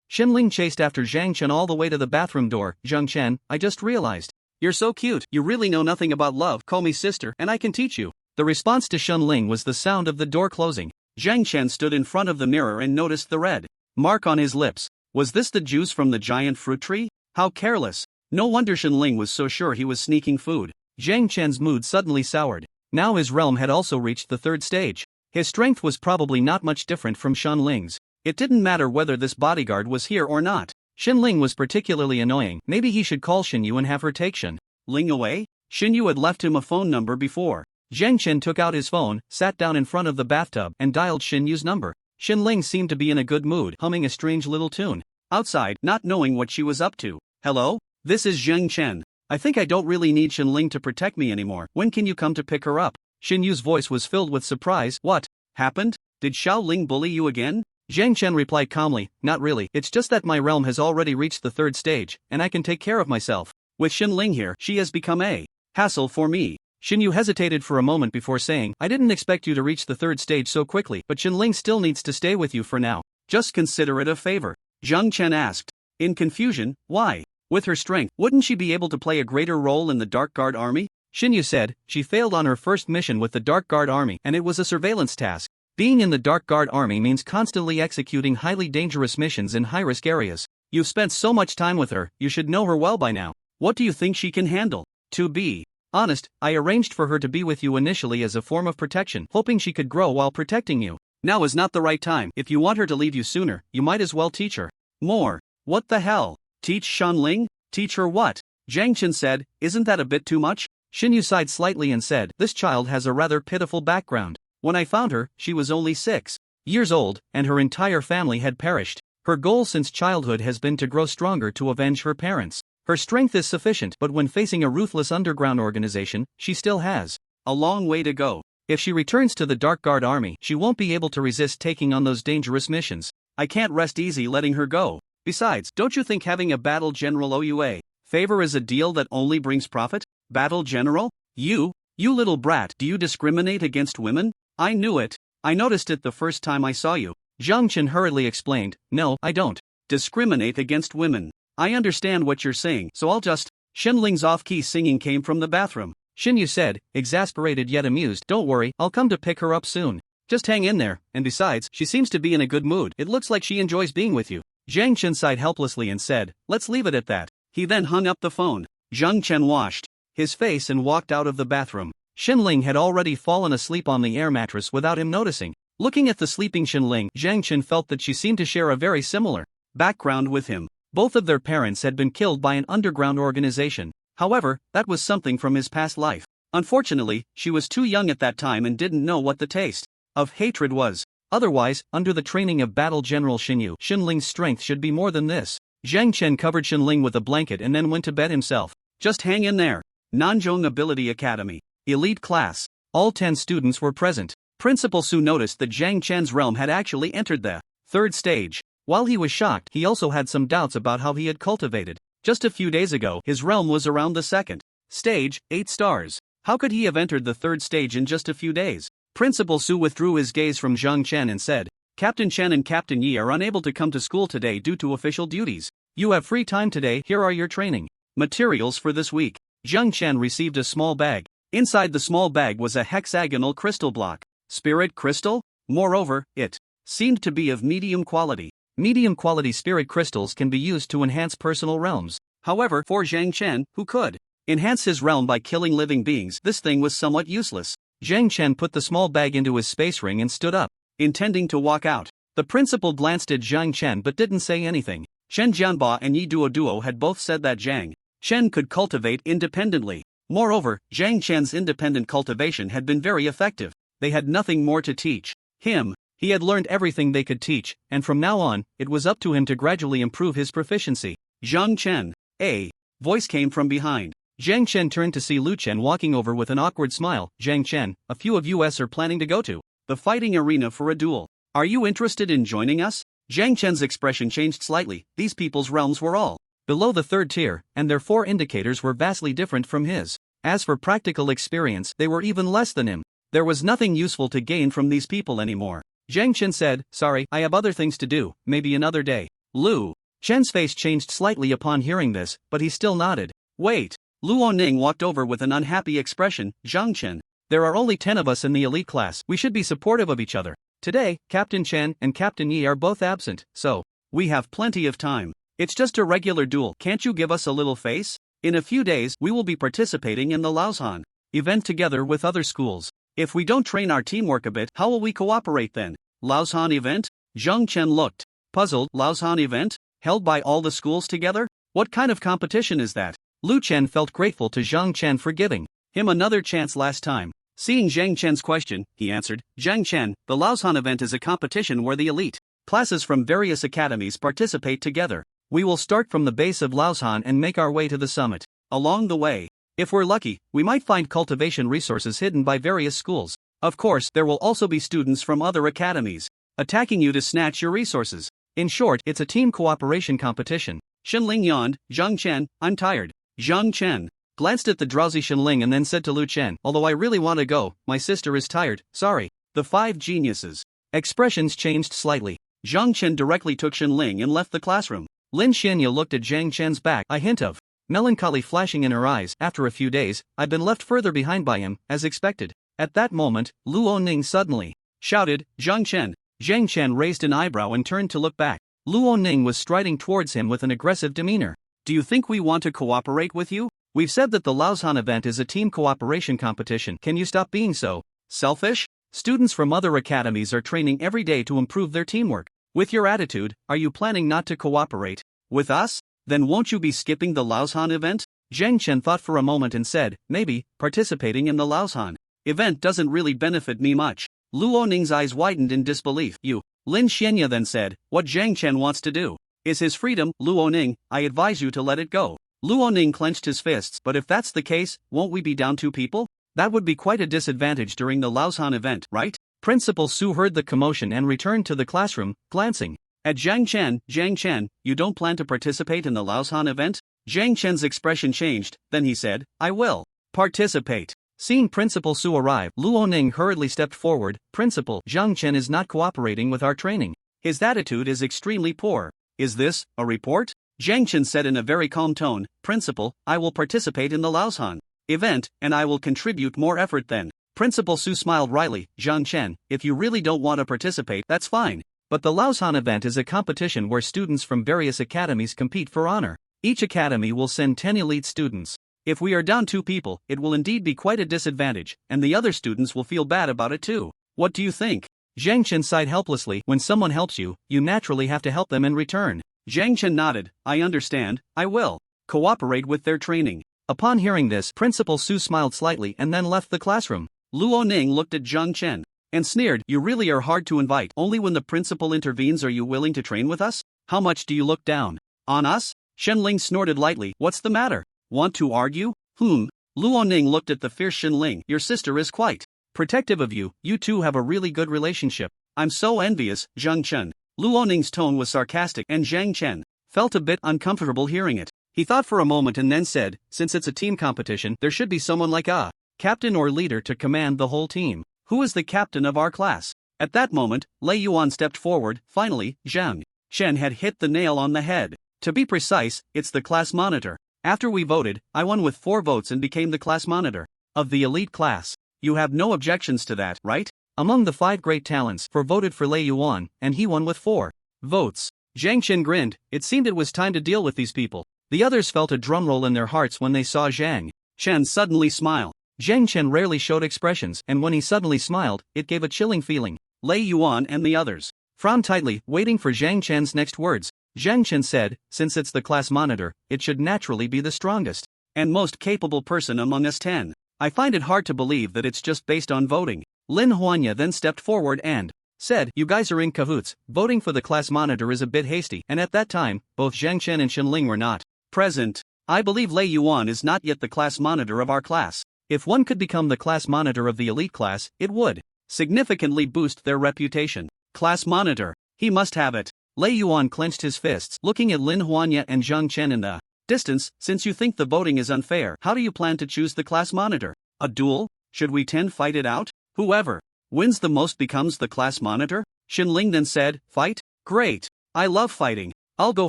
Shen Ling chased after Zhang Chen all the way to the bathroom door. "Zhang Chen, I just realized. You're so cute. You really know nothing about love. Call me sister, and I can teach you." The response to Shen Ling was the sound of the door closing. Zhang Chen stood in front of the mirror and noticed the red mark on his lips. Was this the juice from the giant fruit tree? How careless. No wonder Shen Ling was so sure he was sneaking food. Zhang Chen's mood suddenly soured. Now his realm had also reached the third stage. His strength was probably not much different from Shen Ling's. It didn't matter whether this bodyguard was here or not. Shen Ling was particularly annoying. Maybe he should call Shen Yu and have her take Shen Ling away? Shen Yu had left him a phone number before. Zhang Chen took out his phone, sat down in front of the bathtub, and dialed Shen Yu's number. Shen Ling seemed to be in a good mood, humming a strange little tune outside, not knowing what she was up to. "Hello? This is Zhang Chen. I think I don't really need Shen Ling to protect me anymore. When can you come to pick her up?" Shen Yu's voice was filled with surprise. "What happened? Did Xiao Ling bully you again?" Zhang Chen replied calmly, "Not really. It's just that my realm has already reached the third stage, and I can take care of myself. With Shen Ling here, she has become a hassle for me." Shen Yu hesitated for a moment before saying, "I didn't expect you to reach the third stage so quickly, but Shen Ling still needs to stay with you for now. Just consider it a favor." Zhang Chen asked. In confusion, "Why? With her strength, wouldn't she be able to play a greater role in the Dark Guard army?" Shen Yu said, "She failed on her first mission with the Dark Guard army, and it was a surveillance task. Being in the Dark Guard army means constantly executing highly dangerous missions in high-risk areas. You've spent so much time with her, you should know her well by now. What do you think she can handle? To be honest, I arranged for her to be with you initially as a form of protection, hoping she could grow while protecting you. Now is not the right time. If you want her to leave you sooner, you might as well teach her more. What the hell? Teach Shanling? Teach her what? Zhang Chen said, isn't that a bit too much? Xinyu sighed slightly and said, this child has a rather pitiful background. When I found her, she was only 6 years old, and her entire family had perished. Her goal since childhood has been to grow stronger to avenge her parents. Her strength is sufficient, but when facing a ruthless underground organization, she still has a long way to go. If she returns to the Dark Guard army, she won't be able to resist taking on those dangerous missions. I can't rest easy letting her go. Besides, don't you think having a battle general OUA favor is a deal that only brings profit? Battle general? You little brat, do you discriminate against women? I knew it. I noticed it the first time I saw you. Zhang Chen hurriedly explained, no, I don't discriminate against women. I understand what you're saying, so I'll just. Shenling's off-key singing came from the bathroom. Xinyu said, exasperated yet amused, don't worry, I'll come to pick her up soon. Just hang in there, and besides, she seems to be in a good mood. It looks like she enjoys being with you. Zhang Chen sighed helplessly and said, let's leave it at that. He then hung up the phone. Zhang Chen washed his face and walked out of the bathroom. Shenling had already fallen asleep on the air mattress without him noticing. Looking at the sleeping Shenling, Zhang Chen felt that she seemed to share a very similar background with him. Both of their parents had been killed by an underground organization. However, that was something from his past life. Unfortunately, she was too young at that time and didn't know what the taste of hatred was. Otherwise, under the training of Battle General Xinyu, Shenling's strength should be more than this. Zhang Chen covered Shenling with a blanket and then went to bed himself. Just hang in there. Nanzhong Ability Academy. Elite class. All 10 students were present. Principal Su noticed that Zhang Chen's realm had actually entered the 3rd stage. While he was shocked, he also had some doubts about how he had cultivated. Just a few days ago, his realm was around the 2nd stage, 8 stars. How could he have entered the 3rd stage in just a few days? Principal Su withdrew his gaze from Zhang Chen and said, Captain Chen and Captain Yi are unable to come to school today due to official duties. You have free time today, here are your training materials for this week. Zhang Chen received a small bag. Inside the small bag was a hexagonal crystal block. Spirit crystal? Moreover, it seemed to be of medium quality. Medium quality spirit crystals can be used to enhance personal realms. However, for Zhang Chen, who could enhance his realm by killing living beings, this thing was somewhat useless. Zhang Chen put the small bag into his space ring and stood up, intending to walk out. The principal glanced at Zhang Chen but didn't say anything. Shen Jianba and Yi Duo had both said that Zhang Chen could cultivate independently. Moreover, Zhang Chen's independent cultivation had been very effective. They had nothing more to teach him. He had learned everything they could teach, and from now on, it was up to him to gradually improve his proficiency. Zhang Chen. A voice came from behind. Zhang Chen turned to see Lu Chen walking over with an awkward smile. Zhang Chen, a few of us are planning to go to the fighting arena for a duel. Are you interested in joining us? Zhang Chen's expression changed slightly. These people's realms were all below the 3rd tier, and their 4 indicators were vastly different from his. As for practical experience, they were even less than him. There was nothing useful to gain from these people anymore. Zhang Chen said, sorry, I have other things to do, maybe another day. Lu Chen's face changed slightly upon hearing this, but he still nodded. Wait. Luo Ning walked over with an unhappy expression. Zhang Chen, there are only 10 of us in the elite class, we should be supportive of each other. Today, Captain Chen and Captain Yi are both absent, so we have plenty of time. It's just a regular duel, can't you give us a little face? In a few days, we will be participating in the Laozhan event together with other schools. If we don't train our teamwork a bit, how will we cooperate then? Laozhan event? Zhang Chen looked puzzled. Laozhan event? Held by all the schools together? What kind of competition is that? Lu Chen felt grateful to Zhang Chen for giving him another chance last time. Seeing Zhang Chen's question, he answered, Zhang Chen, the Laozhan event is a competition where the elite classes from various academies participate together. We will start from the base of Laozhan and make our way to the summit. Along the way, if we're lucky, we might find cultivation resources hidden by various schools. Of course, there will also be students from other academies attacking you to snatch your resources. In short, it's a team cooperation competition. Shenling yawned. Zhang Chen, I'm tired. Zhang Chen glanced at the drowsy Shenling and then said to Lu Chen, although I really want to go, my sister is tired, sorry. The 5 geniuses' expressions changed slightly. Zhang Chen directly took Shenling and left the classroom. Lin Xianya looked at Zhang Chen's back, a hint of melancholy flashing in her eyes. After a few days, I've been left further behind by him, as expected. At that moment, Luo Ning suddenly shouted, Zhang Chen. Zhang Chen raised an eyebrow and turned to look back. Luo Ning was striding towards him with an aggressive demeanor. Do you think we want to cooperate with you? We've said that the Laozhan event is a team cooperation competition. Can you stop being so selfish? Students from other academies are training every day to improve their teamwork. With your attitude, are you planning not to cooperate with us? Then won't you be skipping the Laozhan event? Zhang Chen thought for a moment and said, maybe, participating in the Laozhan event doesn't really benefit me much. Luo Ning's eyes widened in disbelief. Lin Xianya then said, what Zhang Chen wants to do is his freedom, Luo Ning, I advise you to let it go. Luo Ning clenched his fists. But if that's the case, won't we be down 2 people? That would be quite a disadvantage during the Laozhan event, right? Principal Su heard the commotion and returned to the classroom, glancing at Zhang Chen. Zhang Chen, you don't plan to participate in the Laozhan event? Zhang Chen's expression changed, then he said, I will participate. Seeing Principal Su arrive, Luo Ning hurriedly stepped forward. Principal, Zhang Chen is not cooperating with our training. His attitude is extremely poor. Is this a report? Zhang Chen said in a very calm tone, Principal, I will participate in the Laozhan event, and I will contribute more effort then. Principal Su smiled wryly. Zhang Chen, if you really don't want to participate, that's fine. But the Laozhan event is a competition where students from various academies compete for honor. Each academy will send 10 elite students. If we are down 2 people, it will indeed be quite a disadvantage, and the other students will feel bad about it too. What do you think? Zhang Chen sighed helplessly. When someone helps you, you naturally have to help them in return. Zhang Chen nodded. I understand, I will cooperate with their training. Upon hearing this, Principal Su smiled slightly and then left the classroom. Luo Ning looked at Zhang Chen and sneered, you really are hard to invite. Only when the principal intervenes are you willing to train with us? How much do you look down on us? Shenling snorted lightly. What's the matter? Want to argue? Luo Ning looked at the fierce Shenling. Your sister is quite protective of you. You two have a really good relationship. I'm so envious, Zhang Chen. Luo Ning's tone was sarcastic and Zhang Chen felt a bit uncomfortable hearing it. He thought for a moment and then said, since it's a team competition, there should be someone like a captain or leader to command the whole team. Who is the captain of our class? At that moment, Lei Yuan stepped forward. Finally, Zhang Chen had hit the nail on the head. To be precise, it's the class monitor. After we voted, I won with 4 votes and became the class monitor of the elite class. You have no objections to that, right? Among the 5 great talents, 4 voted for Lei Yuan, and he won with 4 votes. Zhang Chen grinned. It seemed it was time to deal with these people. The others felt a drumroll in their hearts when they saw Zhang Chen suddenly smile. Zhang Chen rarely showed expressions, and when he suddenly smiled, it gave a chilling feeling. Lei Yuan and the others frowned tightly, waiting for Zhang Chen's next words. Zhang Chen said, since it's the class monitor, it should naturally be the strongest and most capable person among us 10. I find it hard to believe that it's just based on voting. Lin Huanya then stepped forward and said, you guys are in cahoots. Voting for the class monitor is a bit hasty, and at that time, both Zhang Chen and Shenling were not present. I believe Lei Yuan is not yet the class monitor of our class. If one could become the class monitor of the elite class, it would significantly boost their reputation. Class monitor, he must have it. Lei Yuan clenched his fists, looking at Lin Huanya and Zhang Chen in the distance. Since you think the voting is unfair, how do you plan to choose the class monitor? A duel? Should we 10 fight it out? Whoever wins the most becomes the class monitor? Shenling then said, fight? Great. I love fighting. I'll go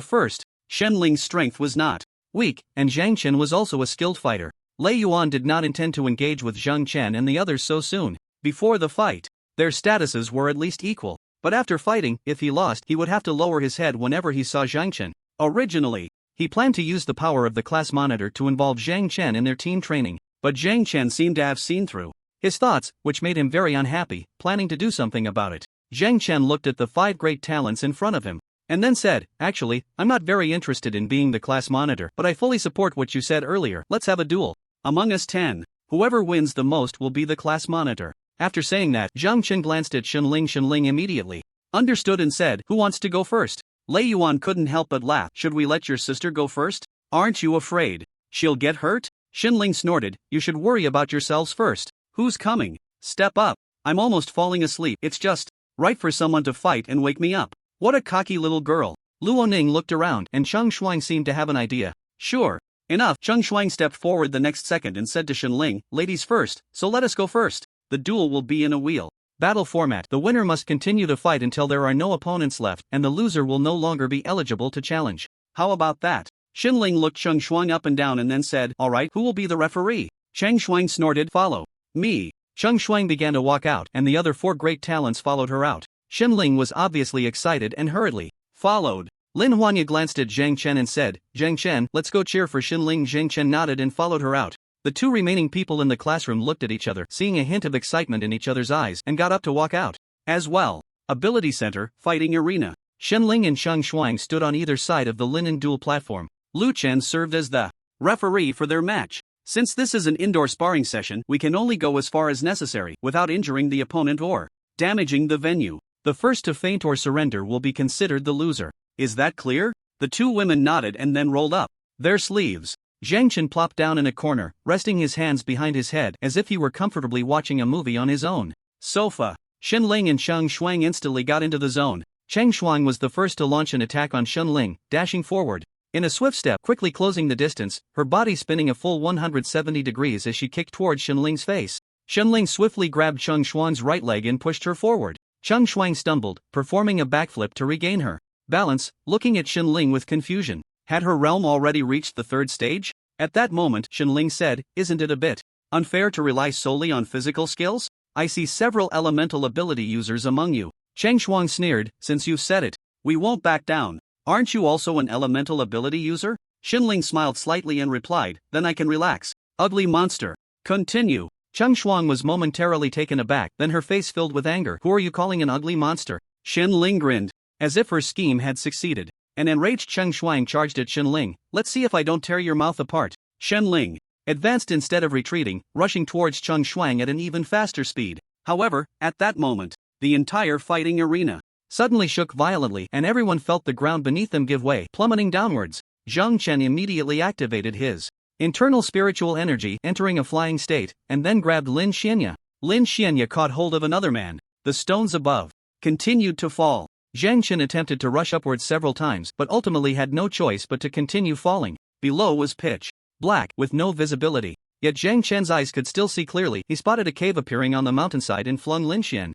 first. Shenling's strength was not weak, and Zhang Chen was also a skilled fighter. Lei Yuan did not intend to engage with Zhang Chen and the others so soon. Before the fight, their statuses were at least equal. But after fighting, if he lost, he would have to lower his head whenever he saw Zhang Chen. Originally, he planned to use the power of the class monitor to involve Zhang Chen in their team training, but Zhang Chen seemed to have seen through his thoughts, which made him very unhappy, planning to do something about it. Zhang Chen looked at the 5 great talents in front of him, and then said, actually, I'm not very interested in being the class monitor, but I fully support what you said earlier. Let's have a duel. Among us 10, whoever wins the most will be the class monitor. After saying that, Zhang Chen glanced at Shenling. Shenling immediately understood and said, who wants to go first? Lei Yuan couldn't help but laugh. Should we let your sister go first? Aren't you afraid she'll get hurt? Shenling snorted, you should worry about yourselves first. Who's coming? Step up. I'm almost falling asleep. It's just right for someone to fight and wake me up. What a cocky little girl. Luo Ning looked around, and Cheng Shuang seemed to have an idea. Sure. Enough. Cheng Shuang stepped forward the next second and said to Shenling, ladies first, so let us go first. The duel will be in a wheel battle format. The winner must continue to fight until there are no opponents left, and the loser will no longer be eligible to challenge. How about that? Shenling looked Cheng Shuang up and down and then said, alright, who will be the referee? Cheng Shuang snorted, follow me. Cheng Shuang began to walk out, and the other 4 great talents followed her out. Shenling was obviously excited and hurriedly followed Lin Huanya glanced at Zhang Chen and said, Zhang Chen, let's go cheer for Xinling. Zhang Chen nodded and followed her out. The two remaining people in the classroom looked at each other, seeing a hint of excitement in each other's eyes, and got up to walk out. As well. Ability Center, Fighting Arena. Xinling and Shang Shuang stood on either side of the linen duel platform. Lu Chen served as the referee for their match. Since this is an indoor sparring session, we can only go as far as necessary, without injuring the opponent or damaging the venue. The first to faint or surrender will be considered the loser. Is that clear? The two women nodded and then rolled up their sleeves. Zhang Chen plopped down in a corner, resting his hands behind his head as if he were comfortably watching a movie on his own sofa. Xinling and Shang Shuang instantly got into the zone. Cheng Shuang was the first to launch an attack on Xinling, dashing forward in a swift step, quickly closing the distance, her body spinning a full 170 degrees as she kicked towards Xinling's face. Xinling swiftly grabbed Cheng Shuang's right leg and pushed her forward. Cheng Shuang stumbled, performing a backflip to regain her balance, looking at Xinling with confusion. Had her realm already reached the third stage? At that moment, Xinling said, isn't it a bit unfair to rely solely on physical skills? I see several elemental ability users among you. Cheng Shuang sneered, since you've said it, we won't back down. Aren't you also an elemental ability user? Xinling smiled slightly and replied, then I can relax. Ugly monster. Continue. Cheng Shuang was momentarily taken aback, then her face filled with anger. Who are you calling an ugly monster? Xinling grinned, as if her scheme had succeeded. An enraged Cheng Shuang charged at Xinling. Let's see if I don't tear your mouth apart. Xinling advanced instead of retreating, rushing towards Cheng Shuang at an even faster speed. However, at that moment, the entire fighting arena suddenly shook violently and everyone felt the ground beneath them give way, plummeting downwards. Zhang Chen immediately activated his internal spiritual energy, entering a flying state, and then grabbed Lin Xianya. Lin Xianya caught hold of another man. The stones above continued to fall. Zhang Chen attempted to rush upwards several times but ultimately had no choice but to continue falling. Below was pitch black, with no visibility. Yet Zhang Chen's eyes could still see clearly. He spotted a cave appearing on the mountainside and flung Lin Xian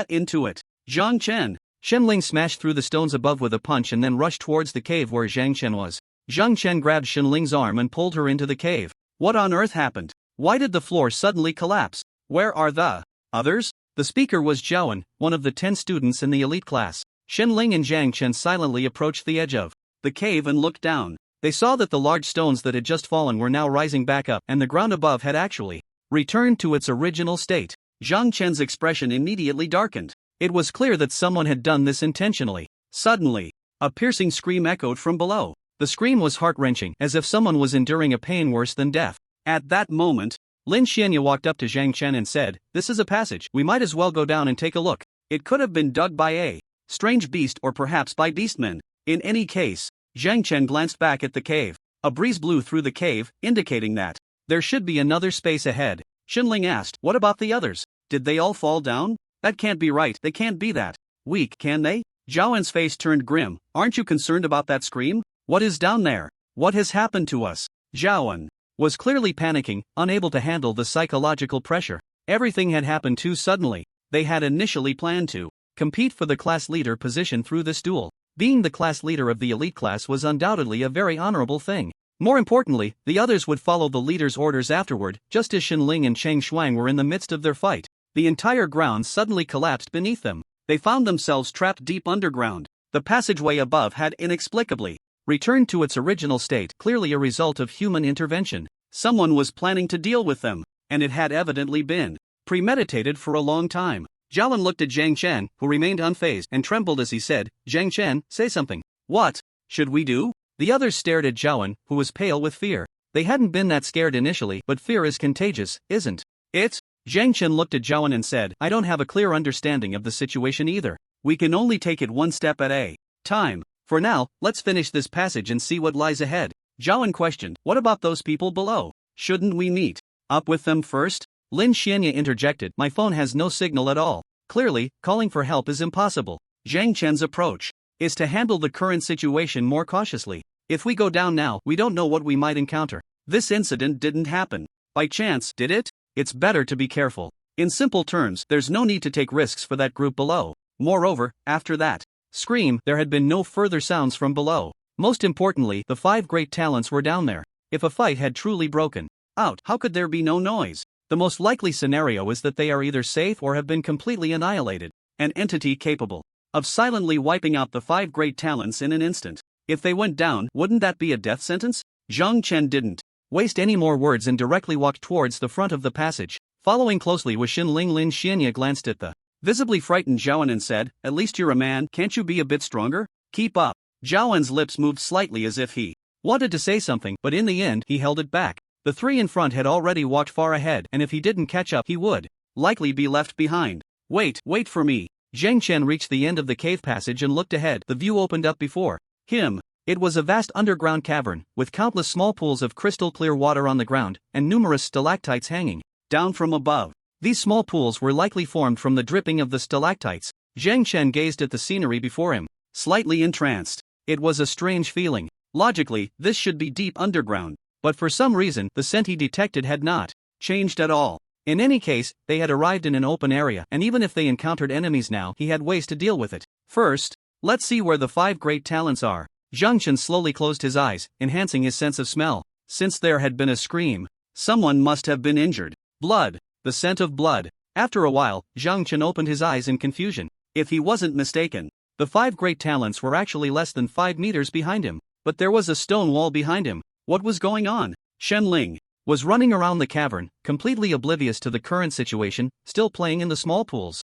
into it. Zhang Chen. Xinling smashed through the stones above with a punch and then rushed towards the cave where Zhang Chen was. Zhang Chen grabbed Xinling's arm and pulled her into the cave. What on earth happened? Why did the floor suddenly collapse? Where are the others? The speaker was Zhaoan, one of the 10 students in the elite class. Xinling and Zhang Chen silently approached the edge of the cave and looked down. They saw that the large stones that had just fallen were now rising back up and the ground above had actually returned to its original state. Zhang Chen's expression immediately darkened. It was clear that someone had done this intentionally. Suddenly, a piercing scream echoed from below. The scream was heart-wrenching, as if someone was enduring a pain worse than death. At that moment, Lin Xianya walked up to Zhang Chen and said, this is a passage, we might as well go down and take a look. It could have been dug by a strange beast or perhaps by beastmen. In any case, Zhang Chen glanced back at the cave. A breeze blew through the cave, indicating that there should be another space ahead. Xinling asked, what about the others? Did they all fall down? That can't be right, they can't be that weak, can they? Zhaoan's face turned grim. Aren't you concerned about that scream? What is down there? What has happened to us? Zhaoan was clearly panicking, unable to handle the psychological pressure. Everything had happened too suddenly. They had initially planned to compete for the class leader position through this duel. Being the class leader of the elite class was undoubtedly a very honorable thing. More importantly, the others would follow the leader's orders afterward, just as Xinling and Cheng Shuang were in the midst of their fight. The entire ground suddenly collapsed beneath them. They found themselves trapped deep underground. The passageway above had inexplicably returned to its original state, clearly a result of human intervention. Someone was planning to deal with them, and it had evidently been premeditated for a long time. Zhaoan looked at Zhang Chen, who remained unfazed, and trembled as he said, Zhang Chen, say something. What should we do? The others stared at Zhaoan, who was pale with fear. They hadn't been that scared initially, but fear is contagious, isn't it? Zhang Chen looked at Zhaoan and said, I don't have a clear understanding of the situation either. We can only take it one step at a time. For now, let's finish this passage and see what lies ahead. Zhaoan questioned, what about those people below? Shouldn't we meet up with them first? Lin Xianya interjected, my phone has no signal at all. Clearly, calling for help is impossible. Zhang Chen's approach is to handle the current situation more cautiously. If we go down now, we don't know what we might encounter. This incident didn't happen by chance, did it? It's better to be careful. In simple terms, there's no need to take risks for that group below. Moreover, after that scream, there had been no further sounds from below. Most importantly, the 5 great talents were down there. If a fight had truly broken out, how could there be no noise? The most likely scenario is that they are either safe or have been completely annihilated. An entity capable of silently wiping out the 5 great talents in an instant. If they went down, wouldn't that be a death sentence? Zhang Chen didn't waste any more words and directly walked towards the front of the passage. Following closely was Xinling. Lin Xianya glanced at the visibly frightened Zhaoan and said, "At least you're a man, can't you be a bit stronger? Keep up." Zhaoan's lips moved slightly as if he wanted to say something, but in the end he held it back. The 3 in front had already walked far ahead, and if he didn't catch up he would likely be left behind. Wait for me." Zhang Chen reached the end of the cave passage and looked ahead. The view opened up before him. It was a vast underground cavern, with countless small pools of crystal clear water on the ground, and numerous stalactites hanging down from above. These small pools were likely formed from the dripping of the stalactites. Zhang Chen gazed at the scenery before him, slightly entranced. It was a strange feeling. Logically, this should be deep underground, but for some reason the scent he detected had not changed at all. In any case, they had arrived in an open area, and even if they encountered enemies now, he had ways to deal with it. First, let's see where the 5 great talents are. Zhang Chen slowly closed his eyes, enhancing his sense of smell. Since there had been a scream, someone must have been injured. Blood. The scent of blood. After a while, Zhang Chen opened his eyes in confusion. If he wasn't mistaken, the 5 great talents were actually less than 5 meters behind him, but there was a stone wall behind him. What was going on? Shenling was running around the cavern, completely oblivious to the current situation, still playing in the small pools.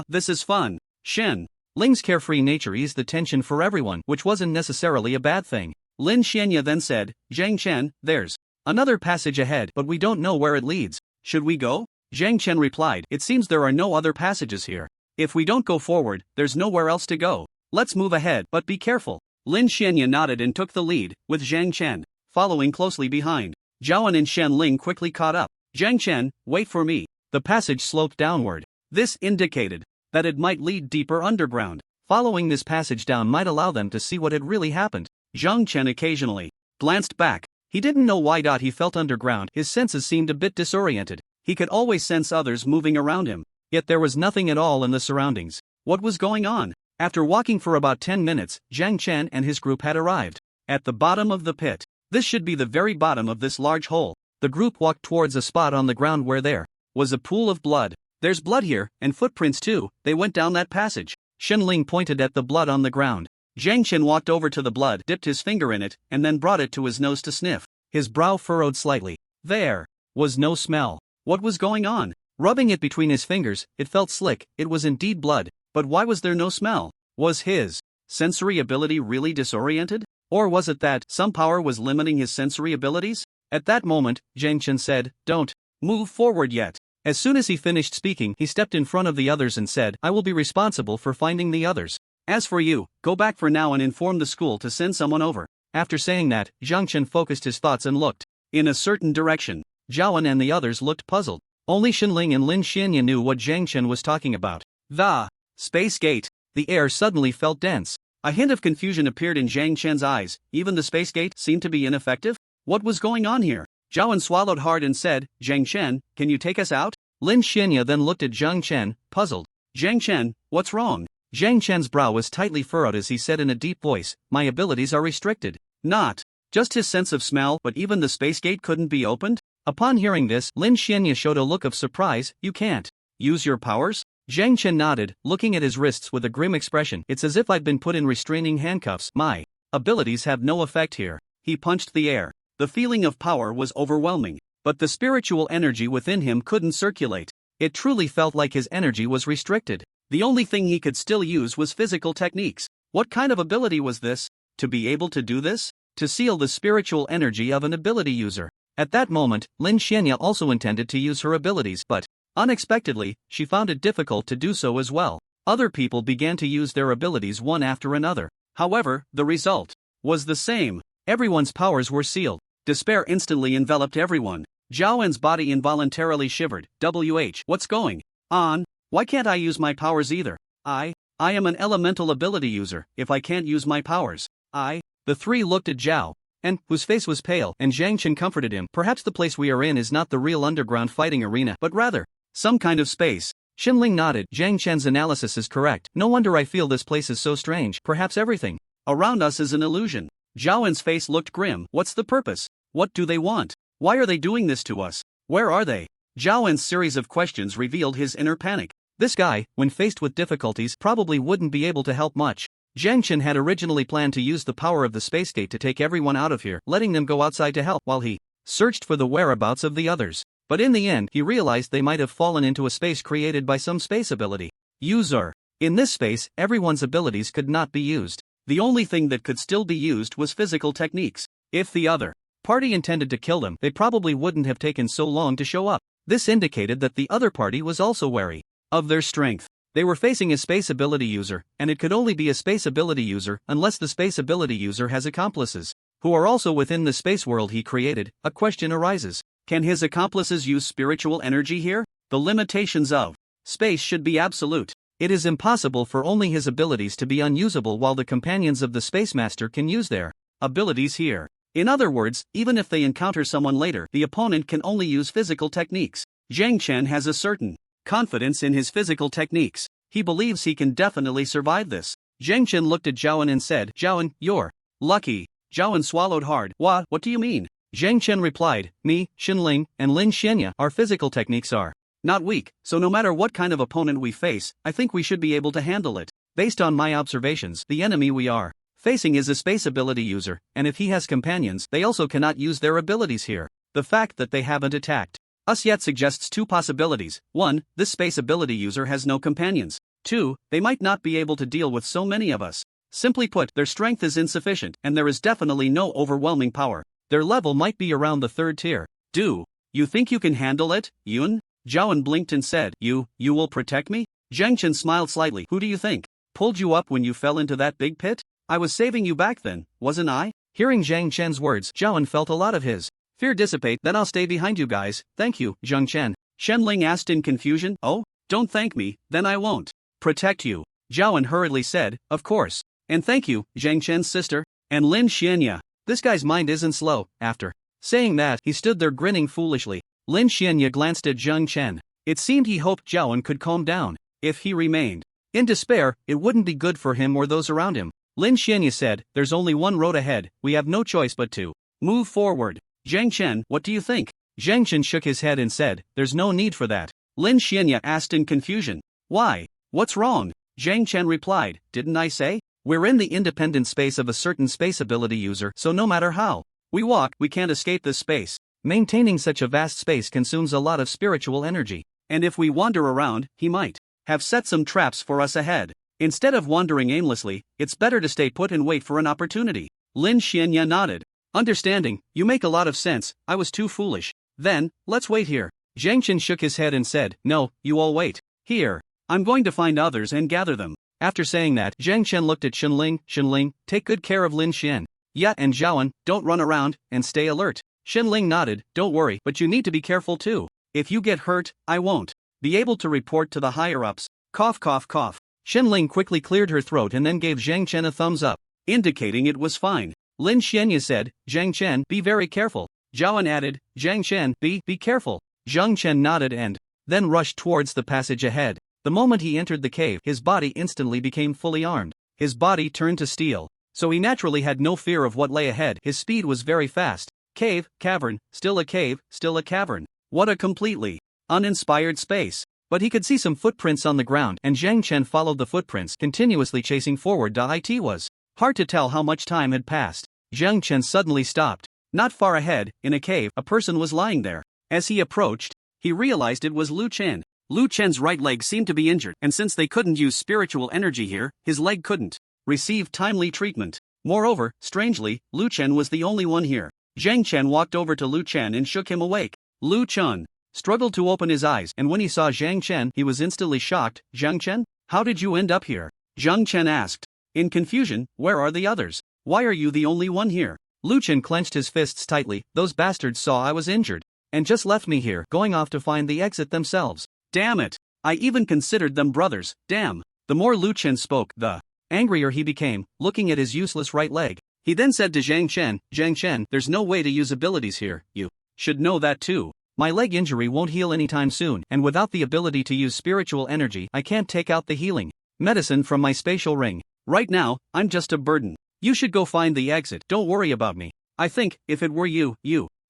This is fun. Shen Ling's carefree nature eased the tension for everyone, which wasn't necessarily a bad thing. Lin Xianya then said, "Zhang Chen, there's another passage ahead, but we don't know where it leads. Should we go?" Zhang Chen replied, "It seems there are no other passages here. If we don't go forward, there's nowhere else to go. Let's move ahead, but be careful." Lin Xianya nodded and took the lead, with Zhang Chen following closely behind. Zhaoan and Shen Ling quickly caught up. "Zhang Chen, wait for me." The passage sloped downward. This indicated that it might lead deeper underground. Following this passage down might allow them to see what had really happened. Zhang Chen occasionally glanced back. He didn't know why. He felt underground. His senses seemed a bit disoriented. He could always sense others moving around him, yet there was nothing at all in the surroundings. What was going on? After walking for about 10 minutes, Zhang Chen and his group had arrived at the bottom of the pit. This should be the very bottom of this large hole. The group walked towards a spot on the ground where there was a pool of blood. "There's blood here, and footprints too. They went down that passage." Shenling pointed at the blood on the ground. Zhang Chen walked over to the blood, dipped his finger in it, and then brought it to his nose to sniff. His brow furrowed slightly. There was no smell. What was going on? Rubbing it between his fingers, it felt slick. It was indeed blood, but why was there no smell? Was his sensory ability really disoriented? Or was it that some power was limiting his sensory abilities? At that moment, Zhang Chen said, "Don't move forward yet." As soon as he finished speaking, he stepped in front of the others and said, "I will be responsible for finding the others. As for you, go back for now and inform the school to send someone over." After saying that, Zhang Chen focused his thoughts and looked in a certain direction. Zhaoan and the others looked puzzled. Only Shenling and Lin Xianya knew what Zhang Chen was talking about. The space gate. The air suddenly felt dense. A hint of confusion appeared in Zhang Chen's eyes. Even the space gate seemed to be ineffective? What was going on here? Zhaoan swallowed hard and said, "Zhang Chen, can you take us out?" Lin Xianya then looked at Zhang Chen, puzzled. "Zhang Chen, what's wrong?" Zhang Chen's brow was tightly furrowed as he said in a deep voice, "My abilities are restricted. Not just his sense of smell, but even the space gate couldn't be opened?" Upon hearing this, Lin Xianya showed a look of surprise. "You can't use your powers?" Zhang Chen nodded, looking at his wrists with a grim expression. "It's as if I'd been put in restraining handcuffs. My abilities have no effect here." He punched the air. The feeling of power was overwhelming, but the spiritual energy within him couldn't circulate. It truly felt like his energy was restricted. The only thing he could still use was physical techniques. What kind of ability was this? To be able to do this? To seal the spiritual energy of an ability user. At that moment, Lin Xianya also intended to use her abilities, but unexpectedly, she found it difficult to do so as well. Other people began to use their abilities one after another. However, the result was the same. Everyone's powers were sealed. Despair instantly enveloped everyone. Zhaoan's body involuntarily shivered. What's going on? Why can't I use my powers either? I am an elemental ability user. If I can't use my powers, The 3 looked at Zhao, and whose face was pale, and Zhang Chen comforted him. "Perhaps the place we are in is not the real underground fighting arena, but rather some kind of space." Shenling nodded. Zhang Chen's analysis is correct. No wonder I feel this place is so strange. Perhaps everything around us is an illusion. Zhaoan's face looked grim. What's the purpose? What do they want? Why are they doing this to us? Where are they? Zhaoan's series of questions revealed his inner panic. This guy, when faced with difficulties, probably wouldn't be able to help much. Zhang Chen had originally planned to use the power of the space gate to take everyone out of here, letting them go outside to help while he searched for the whereabouts of the others. But in the end, he realized they might have fallen into a space created by some space ability user. In this space, everyone's abilities could not be used. The only thing that could still be used was physical techniques. If the other party intended to kill them, they probably wouldn't have taken so long to show up. This indicated that the other party was also wary of their strength. They were facing a space ability user, and it could only be a space ability user unless the space ability user has accomplices who are also within the space world he created. A question arises. Can his accomplices use spiritual energy here? The limitations of space should be absolute. It is impossible for only his abilities to be unusable while the companions of the Space Master can use their abilities here. In other words, even if they encounter someone later, the opponent can only use physical techniques. Zhang Chen has a certain confidence in his physical techniques. He believes he can definitely survive this. Zhang Chen looked at Zhaoan and said, "Zhaoan, you're lucky." Zhaoan swallowed hard. What do you mean? Zhang Chen replied, "Me, Xinling, and Lin Xianya, our physical techniques are not weak, so no matter what kind of opponent we face, I think we should be able to handle it. Based on my observations, the enemy we are facing is a space ability user, and if he has companions, they also cannot use their abilities here. The fact that they haven't attacked us yet suggests two possibilities. 1. This space ability user has no companions. 2. They might not be able to deal with so many of us. Simply put, their strength is insufficient, and there is definitely no overwhelming power. Their level might be around the 3rd tier. Do you think you can handle it, Yun?" Zhaoan blinked and said, You will protect me?" Zhang Chen smiled slightly. "Who do you think pulled you up when you fell into that big pit? I was saving you back then, wasn't I?" Hearing Zhang Chen's words, Zhaoan felt a lot of his fear dissipate. "Then I'll stay behind you guys, thank you, Zhang Chen." Shenling asked in confusion. "Oh, don't thank me, then I won't protect you." Zhaoan hurriedly said, "Of course. And thank you, Zhang Chen's sister, and Lin Xianya." This guy's mind isn't slow. After saying that, he stood there grinning foolishly. Lin Xianya glanced at Zhang Chen. It seemed he hoped Zhaoan could calm down. If he remained in despair, it wouldn't be good for him or those around him. Lin Xianya said, "There's only one road ahead, we have no choice but to move forward." "Zhang Chen, what do you think?" Zhang Chen shook his head and said, "There's no need for that." Lin Xianya asked in confusion. "Why? What's wrong?" Zhang Chen replied, "Didn't I say? We're in the independent space of a certain space ability user, so no matter how we walk, we can't escape this space. Maintaining such a vast space consumes a lot of spiritual energy, and if we wander around, he might have set some traps for us ahead. Instead of wandering aimlessly, it's better to stay put and wait for an opportunity." Lin Xianya nodded. "Understanding, you make a lot of sense, I was too foolish. Then, let's wait here." Zhang Chen shook his head and said, "No, you all wait here. I'm going to find others and gather them." After saying that, Zhang Chen looked at Xinling. "Xinling, take good care of Lin Xian. Yeah, and Zhaoan, don't run around, and stay alert." Xinling nodded. "Don't worry, but you need to be careful too. If you get hurt, I won't be able to report to the higher-ups." Cough cough cough. Xinling quickly cleared her throat and then gave Zhang Chen a thumbs up, indicating it was fine. Lin Xianya said, "Zhang Chen, be very careful." Zhaoan added, "Zhang Chen, be careful." Zhang Chen nodded and then rushed towards the passage ahead. The moment he entered the cave, his body instantly became fully armed. His body turned to steel, so he naturally had no fear of what lay ahead. His speed was very fast. Cave, cavern, still a cave, still a cavern. What a completely uninspired space. But he could see some footprints on the ground, and Zhang Chen followed the footprints, continuously chasing forward. It was hard to tell how much time had passed. Zhang Chen suddenly stopped. Not far ahead, in a cave, a person was lying there. As he approached, he realized it was Lu Chen. Lu Chen's right leg seemed to be injured, and since they couldn't use spiritual energy here, his leg couldn't receive timely treatment. Moreover, strangely, Lu Chen was the only one here. Zhang Chen walked over to Lu Chen and shook him awake. Lu Chen struggled to open his eyes, and when he saw Zhang Chen, he was instantly shocked. "Zhang Chen? How did you end up here?" Zhang Chen asked. In confusion, "Where are the others? Why are you the only one here?" Lu Chen clenched his fists tightly. "Those bastards saw I was injured and just left me here, going off to find the exit themselves. Damn it! I even considered them brothers, damn." The more Lu Chen spoke, the angrier he became, looking at his useless right leg. He then said to Zhang Chen, "Zhang Chen, there's no way to use abilities here, you should know that too. My leg injury won't heal anytime soon, and without the ability to use spiritual energy, I can't take out the healing medicine from my spatial ring. Right now, I'm just a burden. You should go find the exit, don't worry about me. I think, if it were you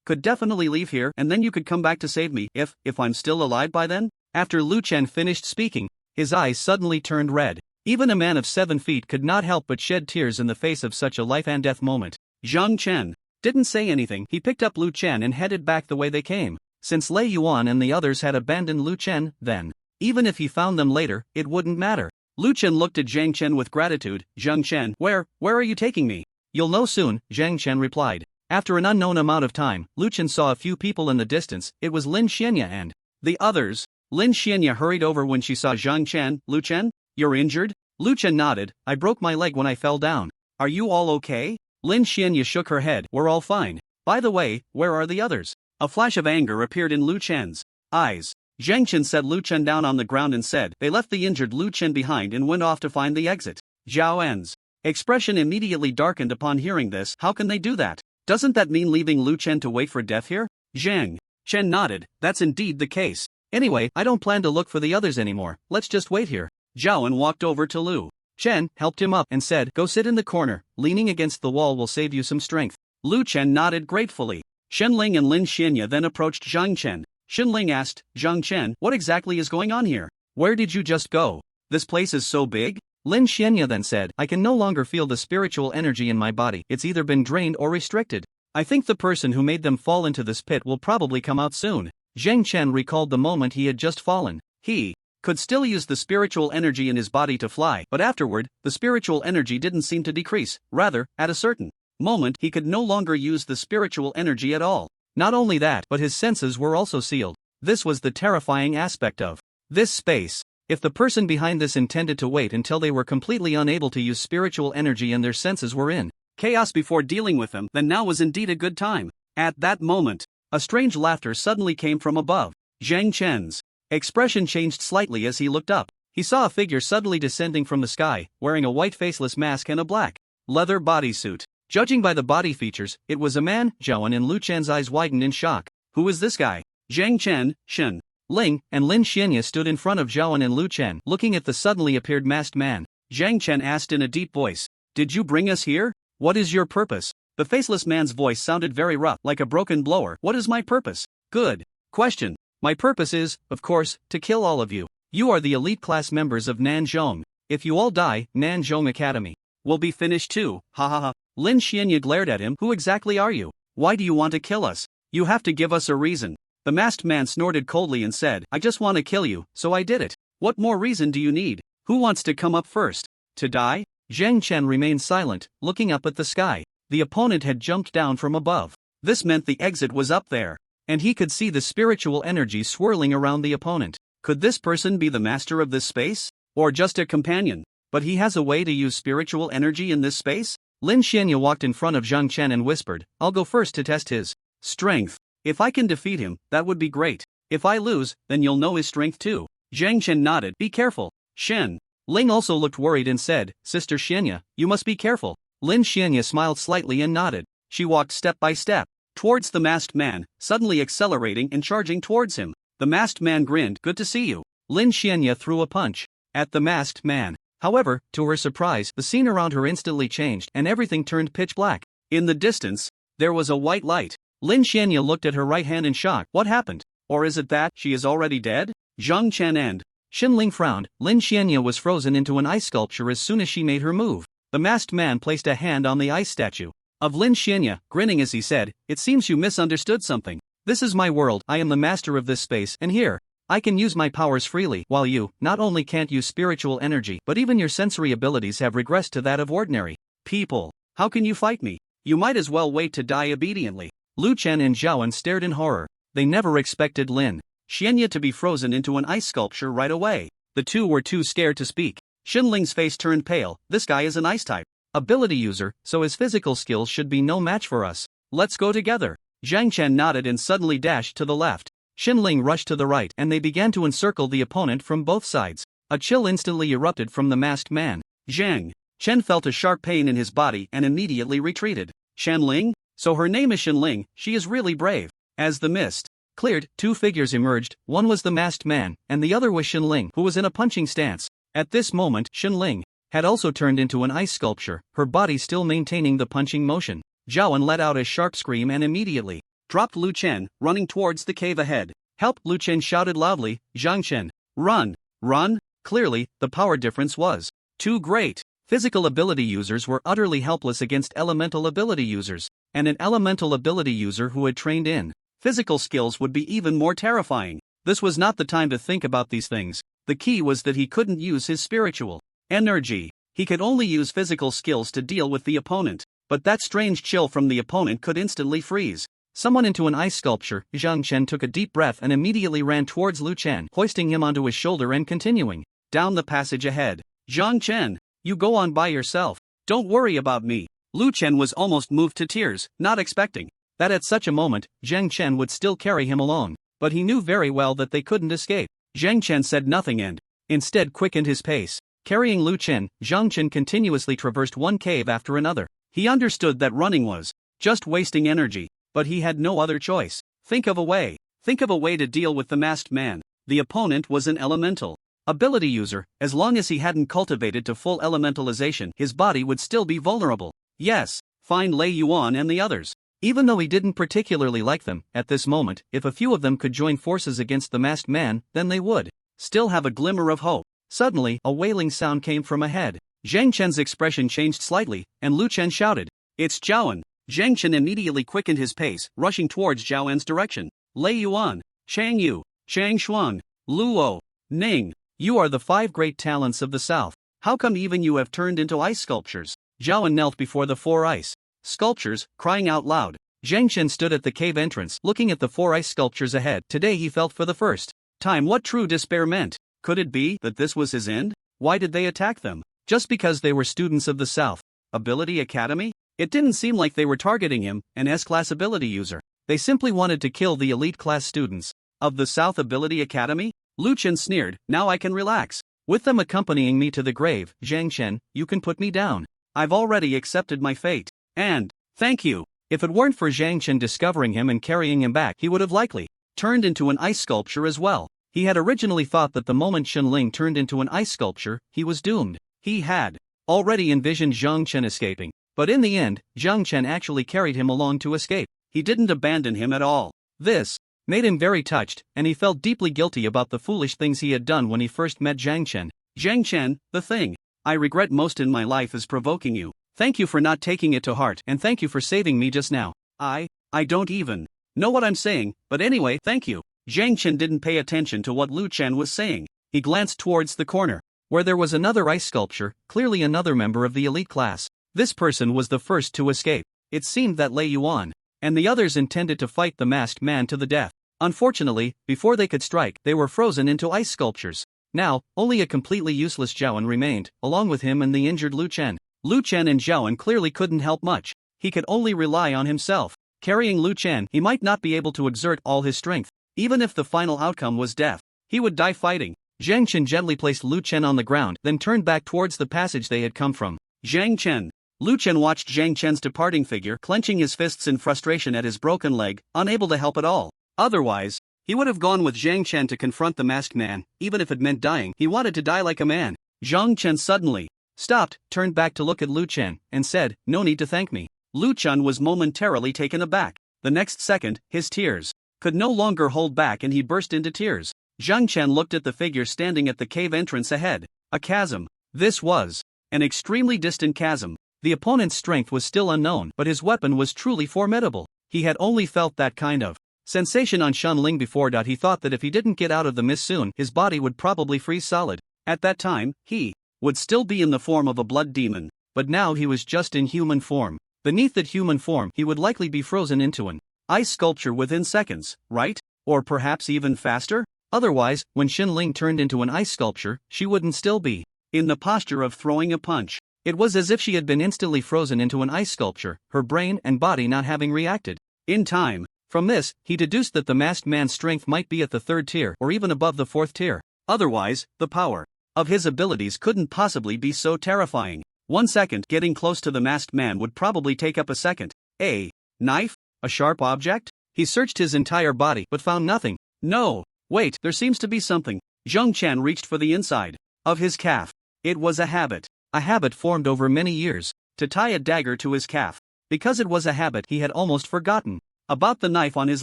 could definitely leave here and then you could come back to save me if I'm still alive by then." After Lu Chen finished speaking, his eyes suddenly turned red. Even a man of 7 feet could not help but shed tears in the face of such a life-and-death moment. Zhang Chen didn't say anything. He picked up Lu Chen and headed back the way they came. Since Lei Yuan and the others had abandoned Lu Chen, then, even if he found them later, it wouldn't matter. Lu Chen looked at Zhang Chen with gratitude. Zhang Chen, where are you taking me? You'll know soon, Zhang Chen replied. After an unknown amount of time, Lu Chen saw a few people in the distance. It was Lin Xianya and the others. Lin Xianya hurried over when she saw Zhang Chen. Lu Chen, you're injured? Lu Chen nodded. I broke my leg when I fell down. Are you all okay? Lin Xianya shook her head. We're all fine. By the way, where are the others? A flash of anger appeared in Lu Chen's eyes. Zhang Chen set Lu Chen down on the ground and said, they left the injured Lu Chen behind and went off to find the exit. Zhao En's expression immediately darkened upon hearing this. How can they do that? Doesn't that mean leaving Lu Chen to wait for death here? Zhang Chen nodded. That's indeed the case. Anyway, I don't plan to look for the others anymore. Let's just wait here. Zhao En walked over to Lu Chen, helped him up and said, go sit in the corner. Leaning against the wall will save you some strength. Lu Chen nodded gratefully. Shenling and Lin Xianya then approached Zhang Chen. Shenling asked, Zhang Chen, what exactly is going on here? Where did you just go? This place is so big? Lin Xianya then said, I can no longer feel the spiritual energy in my body. It's either been drained or restricted. I think the person who made them fall into this pit will probably come out soon. Zhang Chen recalled the moment he had just fallen. He could still use the spiritual energy in his body to fly, but afterward, the spiritual energy didn't seem to decrease. Rather, at a certain moment, he could no longer use the spiritual energy at all. Not only that, but his senses were also sealed. This was the terrifying aspect of this space. If the person behind this intended to wait until they were completely unable to use spiritual energy and their senses were in chaos before dealing with them, then now was indeed a good time. At that moment, a strange laughter suddenly came from above. Zhang Chen's expression changed slightly as he looked up. He saw a figure suddenly descending from the sky, wearing a white faceless mask and a black leather bodysuit. Judging by the body features, it was a man. Zhao and Lu Chen's eyes widened in shock. Who is this guy? Zhang Chen, Shen Ling, and Lin Xianya stood in front of Zhao and Lu Chen, looking at the suddenly appeared masked man. Zhang Chen asked in a deep voice, did you bring us here? What is your purpose? The faceless man's voice sounded very rough, like a broken blower. What is my purpose? Good question. My purpose is, of course, to kill all of you. You are the elite class members of Nanzhong. If you all die, Nanzhong Academy will be finished too. Ha ha ha. Lin Xianya glared at him. Who exactly are you? Why do you want to kill us? You have to give us a reason. The masked man snorted coldly and said, I just want to kill you, so I did it. What more reason do you need? Who wants to come up first? To die? Zhang Chen remained silent, looking up at the sky. The opponent had jumped down from above. This meant the exit was up there, and he could see the spiritual energy swirling around the opponent. Could this person be the master of this space? Or just a companion? But he has a way to use spiritual energy in this space? Lin Xianya walked in front of Zhang Chen and whispered, I'll go first to test his strength. If I can defeat him, that would be great. If I lose, then you'll know his strength too. Zhang Chen nodded. Be careful. Shen Ling also looked worried and said, Sister Xianya, you must be careful. Lin Xianya smiled slightly and nodded. She walked step by step towards the masked man, suddenly accelerating and charging towards him. The masked man grinned. Good to see you. Lin Xianya threw a punch at the masked man. However, to her surprise, the scene around her instantly changed and everything turned pitch black. In the distance, there was a white light. Lin Xianya looked at her right hand in shock. What happened? Or is it that she is already dead? Zhang Chen and Shen Ling frowned. Lin Xianya was frozen into an ice sculpture as soon as she made her move. The masked man placed a hand on the ice statue of Lin Xianya, grinning as he said, It seems you misunderstood something. This is my world. I am the master of this space, and here, I can use my powers freely, while you, not only can't use spiritual energy, but even your sensory abilities have regressed to that of ordinary people. How can you fight me? You might as well wait to die obediently. Lu Chen and Zhao En stared in horror. They never expected Lin Xianya to be frozen into an ice sculpture right away. The two were too scared to speak. Shen Ling's face turned pale. This guy is an ice-type ability user, so his physical skills should be no match for us. Let's go together. Zhang Chen nodded and suddenly dashed to the left. Shen Ling rushed to the right and they began to encircle the opponent from both sides. A chill instantly erupted from the masked man. Zhang Chen felt a sharp pain in his body and immediately retreated. Shen Ling? So her name is Shen Ling. She is really brave. As the mist cleared, two figures emerged. One was the masked man, and the other was Shen Ling, who was in a punching stance. At this moment, Shen Ling had also turned into an ice sculpture, her body still maintaining the punching motion. Zhao En let out a sharp scream and immediately dropped Lu Chen, running towards the cave ahead. Help! Lu Chen shouted loudly. Zhang Chen, run! Run! Clearly, the power difference was too great. Physical ability users were utterly helpless against elemental ability users, and an elemental ability user who had trained in physical skills would be even more terrifying. This was not the time to think about these things. The key was that he couldn't use his spiritual energy. He could only use physical skills to deal with the opponent. But that strange chill from the opponent could instantly freeze someone into an ice sculpture. Zhang Chen took a deep breath and immediately ran towards Lu Chen, hoisting him onto his shoulder and continuing down the passage ahead. Zhang Chen, you go on by yourself. Don't worry about me. Lu Chen was almost moved to tears, not expecting that at such a moment, Zhang Chen would still carry him along. But he knew very well that they couldn't escape. Zhang Chen said nothing and instead quickened his pace. Carrying Lu Chen, Zhang Chen continuously traversed one cave after another. He understood that running was just wasting energy, but he had no other choice. Think of a way to deal with the masked man. The opponent was an elemental ability user. As long as he hadn't cultivated to full elementalization, his body would still be vulnerable. Yes, find Lei Yuan and the others. Even though he didn't particularly like them, at this moment, if a few of them could join forces against the masked man, then they would still have a glimmer of hope. Suddenly, a wailing sound came from ahead. Zhang Chen's expression changed slightly, and Lu Chen shouted, "It's Zhaoan!" Zhang Chen immediately quickened his pace, rushing towards Zhaoan's direction. Lei Yuan, Chang Yu, Chang Shuang, Luo, Ning, you are the 5 great talents of the south. How come even you have turned into ice sculptures? Zhaoan knelt before the 4 ice sculptures, crying out loud. Zhang Chen stood at the cave entrance, looking at the 4 ice sculptures ahead. Today he felt for the first time what true despair meant. Could it be that this was his end? Why did they attack them? Just because they were students of the South Ability Academy? It didn't seem like they were targeting him, an S-class ability user. They simply wanted to kill the elite class students of the South Ability Academy? Lu Chen sneered, now I can relax. With them accompanying me to the grave, Zhang Chen, you can put me down. I've already accepted my fate. And, thank you. If it weren't for Zhang Chen discovering him and carrying him back, he would have likely turned into an ice sculpture as well. He had originally thought that the moment Shenling turned into an ice sculpture, he was doomed. He had already envisioned Zhang Chen escaping, but in the end, Zhang Chen actually carried him along to escape. He didn't abandon him at all. This made him very touched, and he felt deeply guilty about the foolish things he had done when he first met Zhang Chen. Zhang Chen, the thing I regret most in my life is provoking you. Thank you for not taking it to heart, and thank you for saving me just now. I don't even know what I'm saying, but anyway, thank you. Zhang Chen didn't pay attention to what Lu Chen was saying. He glanced towards the corner, where there was another ice sculpture, clearly another member of the elite class. This person was the first to escape. It seemed that Lei Yuan and the others intended to fight the masked man to the death. Unfortunately, before they could strike, they were frozen into ice sculptures. Now, only a completely useless Zhaoan remained, along with him and the injured Lu Chen. Lu Chen and Zhaoan clearly couldn't help much. He could only rely on himself. Carrying Lu Chen, he might not be able to exert all his strength. Even if the final outcome was death, he would die fighting. Zhang Chen gently placed Lu Chen on the ground, then turned back towards the passage they had come from. Zhang Chen. Lu Chen watched Zhang Chen's departing figure, clenching his fists in frustration at his broken leg, unable to help at all. Otherwise, he would have gone with Zhang Chen to confront the masked man, even if it meant dying. He wanted to die like a man. Zhang Chen suddenly stopped, turned back to look at Lu Chen, and said, "No need to thank me." Lu Chen was momentarily taken aback. The next second, his tears could no longer hold back and he burst into tears. Zhang Chen looked at the figure standing at the cave entrance ahead. A chasm. This was an extremely distant chasm. The opponent's strength was still unknown, but his weapon was truly formidable. He had only felt that kind of sensation on Shenling before. He thought that if he didn't get out of the mist soon, his body would probably freeze solid. At that time, he would still be in the form of a blood demon, but now he was just in human form. Beneath that human form, he would likely be frozen into an ice sculpture within seconds, right? Or perhaps even faster? Otherwise, when Shenling turned into an ice sculpture, she wouldn't still be in the posture of throwing a punch. It was as if she had been instantly frozen into an ice sculpture, her brain and body not having reacted in time. From this, he deduced that the masked man's strength might be at the 3rd tier or even above the 4th tier. Otherwise, the power of his abilities couldn't possibly be so terrifying. 1 second getting close to the masked man would probably take up a second. A knife? A sharp object? He searched his entire body but found nothing. No, wait, there seems to be something. Zhang Chen reached for the inside of his calf. It was a habit formed over many years, to tie a dagger to his calf. Because it was a habit, he had almost forgotten about the knife on his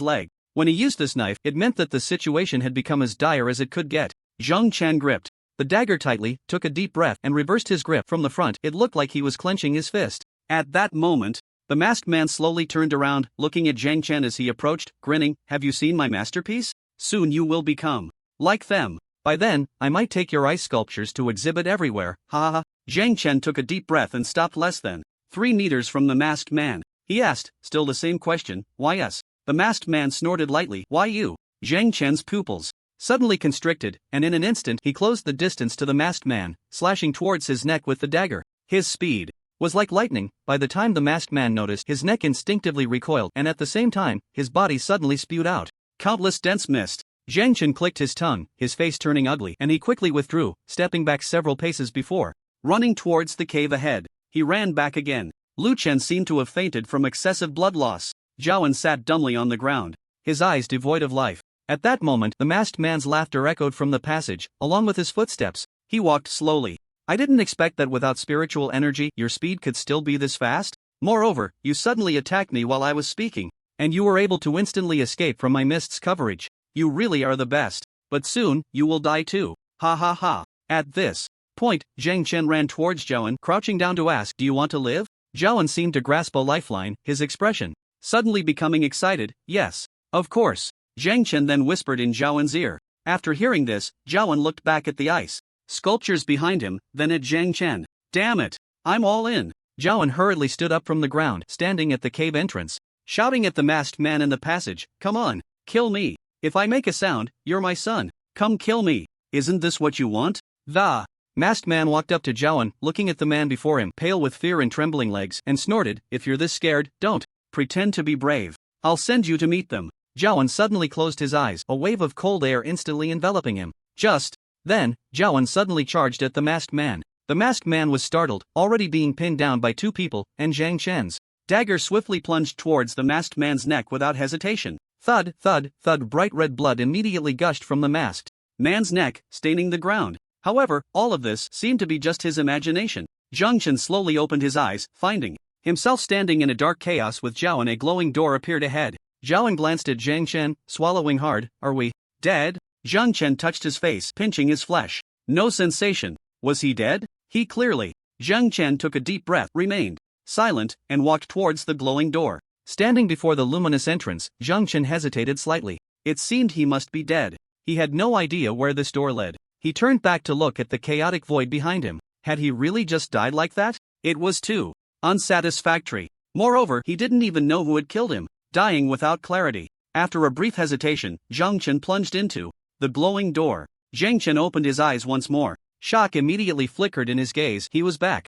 leg. When he used this knife, it meant that the situation had become as dire as it could get. Zhang Chen gripped the dagger tightly, took a deep breath, and reversed his grip. From the front, it looked like he was clenching his fist. At that moment, the masked man slowly turned around, looking at Zhang Chen as he approached, grinning. Have you seen my masterpiece? Soon you will become like them. By then, I might take your ice sculptures to exhibit everywhere. Ha ha ha. Zhang Chen took a deep breath and stopped less than 3 meters from the masked man. He asked, still the same question, why us? The masked man snorted lightly. Why you? Zhang Chen's pupils suddenly constricted, and in an instant he closed the distance to the masked man, slashing towards his neck with the dagger. His speed was like lightning. By the time the masked man noticed, his neck instinctively recoiled, and at the same time, his body suddenly spewed out countless dense mist. Zhang Chen clicked his tongue, his face turning ugly, and he quickly withdrew, stepping back several paces before running towards the cave ahead. He ran back again. Lu Chen seemed to have fainted from excessive blood loss. Zhaoan sat dumbly on the ground, his eyes devoid of life. At that moment, the masked man's laughter echoed from the passage, along with his footsteps. He walked slowly. I didn't expect that without spiritual energy, your speed could still be this fast. Moreover, you suddenly attacked me while I was speaking, and you were able to instantly escape from my mist's coverage. You really are the best. But soon, you will die too. Ha ha ha. At this point, Zhang Chen ran towards Zhaoan, crouching down to ask, do you want to live? Zhaoan seemed to grasp a lifeline, his expression suddenly becoming excited. Yes, of course. Zhang Chen then whispered in Zhaoan's ear. After hearing this, Zhaoan looked back at the ice sculptures behind him, then at Zhang Chen. Damn it, I'm all in. Zhaoan hurriedly stood up from the ground, standing at the cave entrance, shouting at the masked man in the passage, come on, kill me. If I make a sound, you're my son. Come kill me. Isn't this what you want? The masked man walked up to Zhaoan, looking at the man before him, pale with fear and trembling legs, and snorted, if you're this scared, don't pretend to be brave. I'll send you to meet them. Zhaoan suddenly closed his eyes, a wave of cold air instantly enveloping him. Just then, Zhaoan suddenly charged at the masked man. The masked man was startled, already being pinned down by 2 people, and Zhang Chen's dagger swiftly plunged towards the masked man's neck without hesitation. Thud, thud, thud. Bright red blood immediately gushed from the masked man's neck, staining the ground. However, all of this seemed to be just his imagination. Zhang Chen slowly opened his eyes, finding himself standing in a dark chaos with Zhaoan. A glowing door appeared ahead. Zhaoan glanced at Zhang Chen, swallowing hard. Are we dead? Zhang Chen touched his face, pinching his flesh. No sensation. Was he dead? He clearly. Zhang Chen took a deep breath, remained silent, and walked towards the glowing door. Standing before the luminous entrance, Zhang Chen hesitated slightly. It seemed he must be dead. He had no idea where this door led. He turned back to look at the chaotic void behind him. Had he really just died like that? It was too unsatisfactory. Moreover, he didn't even know who had killed him. Dying without clarity. After a brief hesitation, Zhang Chen plunged into the glowing door. Zhang Chen opened his eyes once more. Shock immediately flickered in his gaze. He was back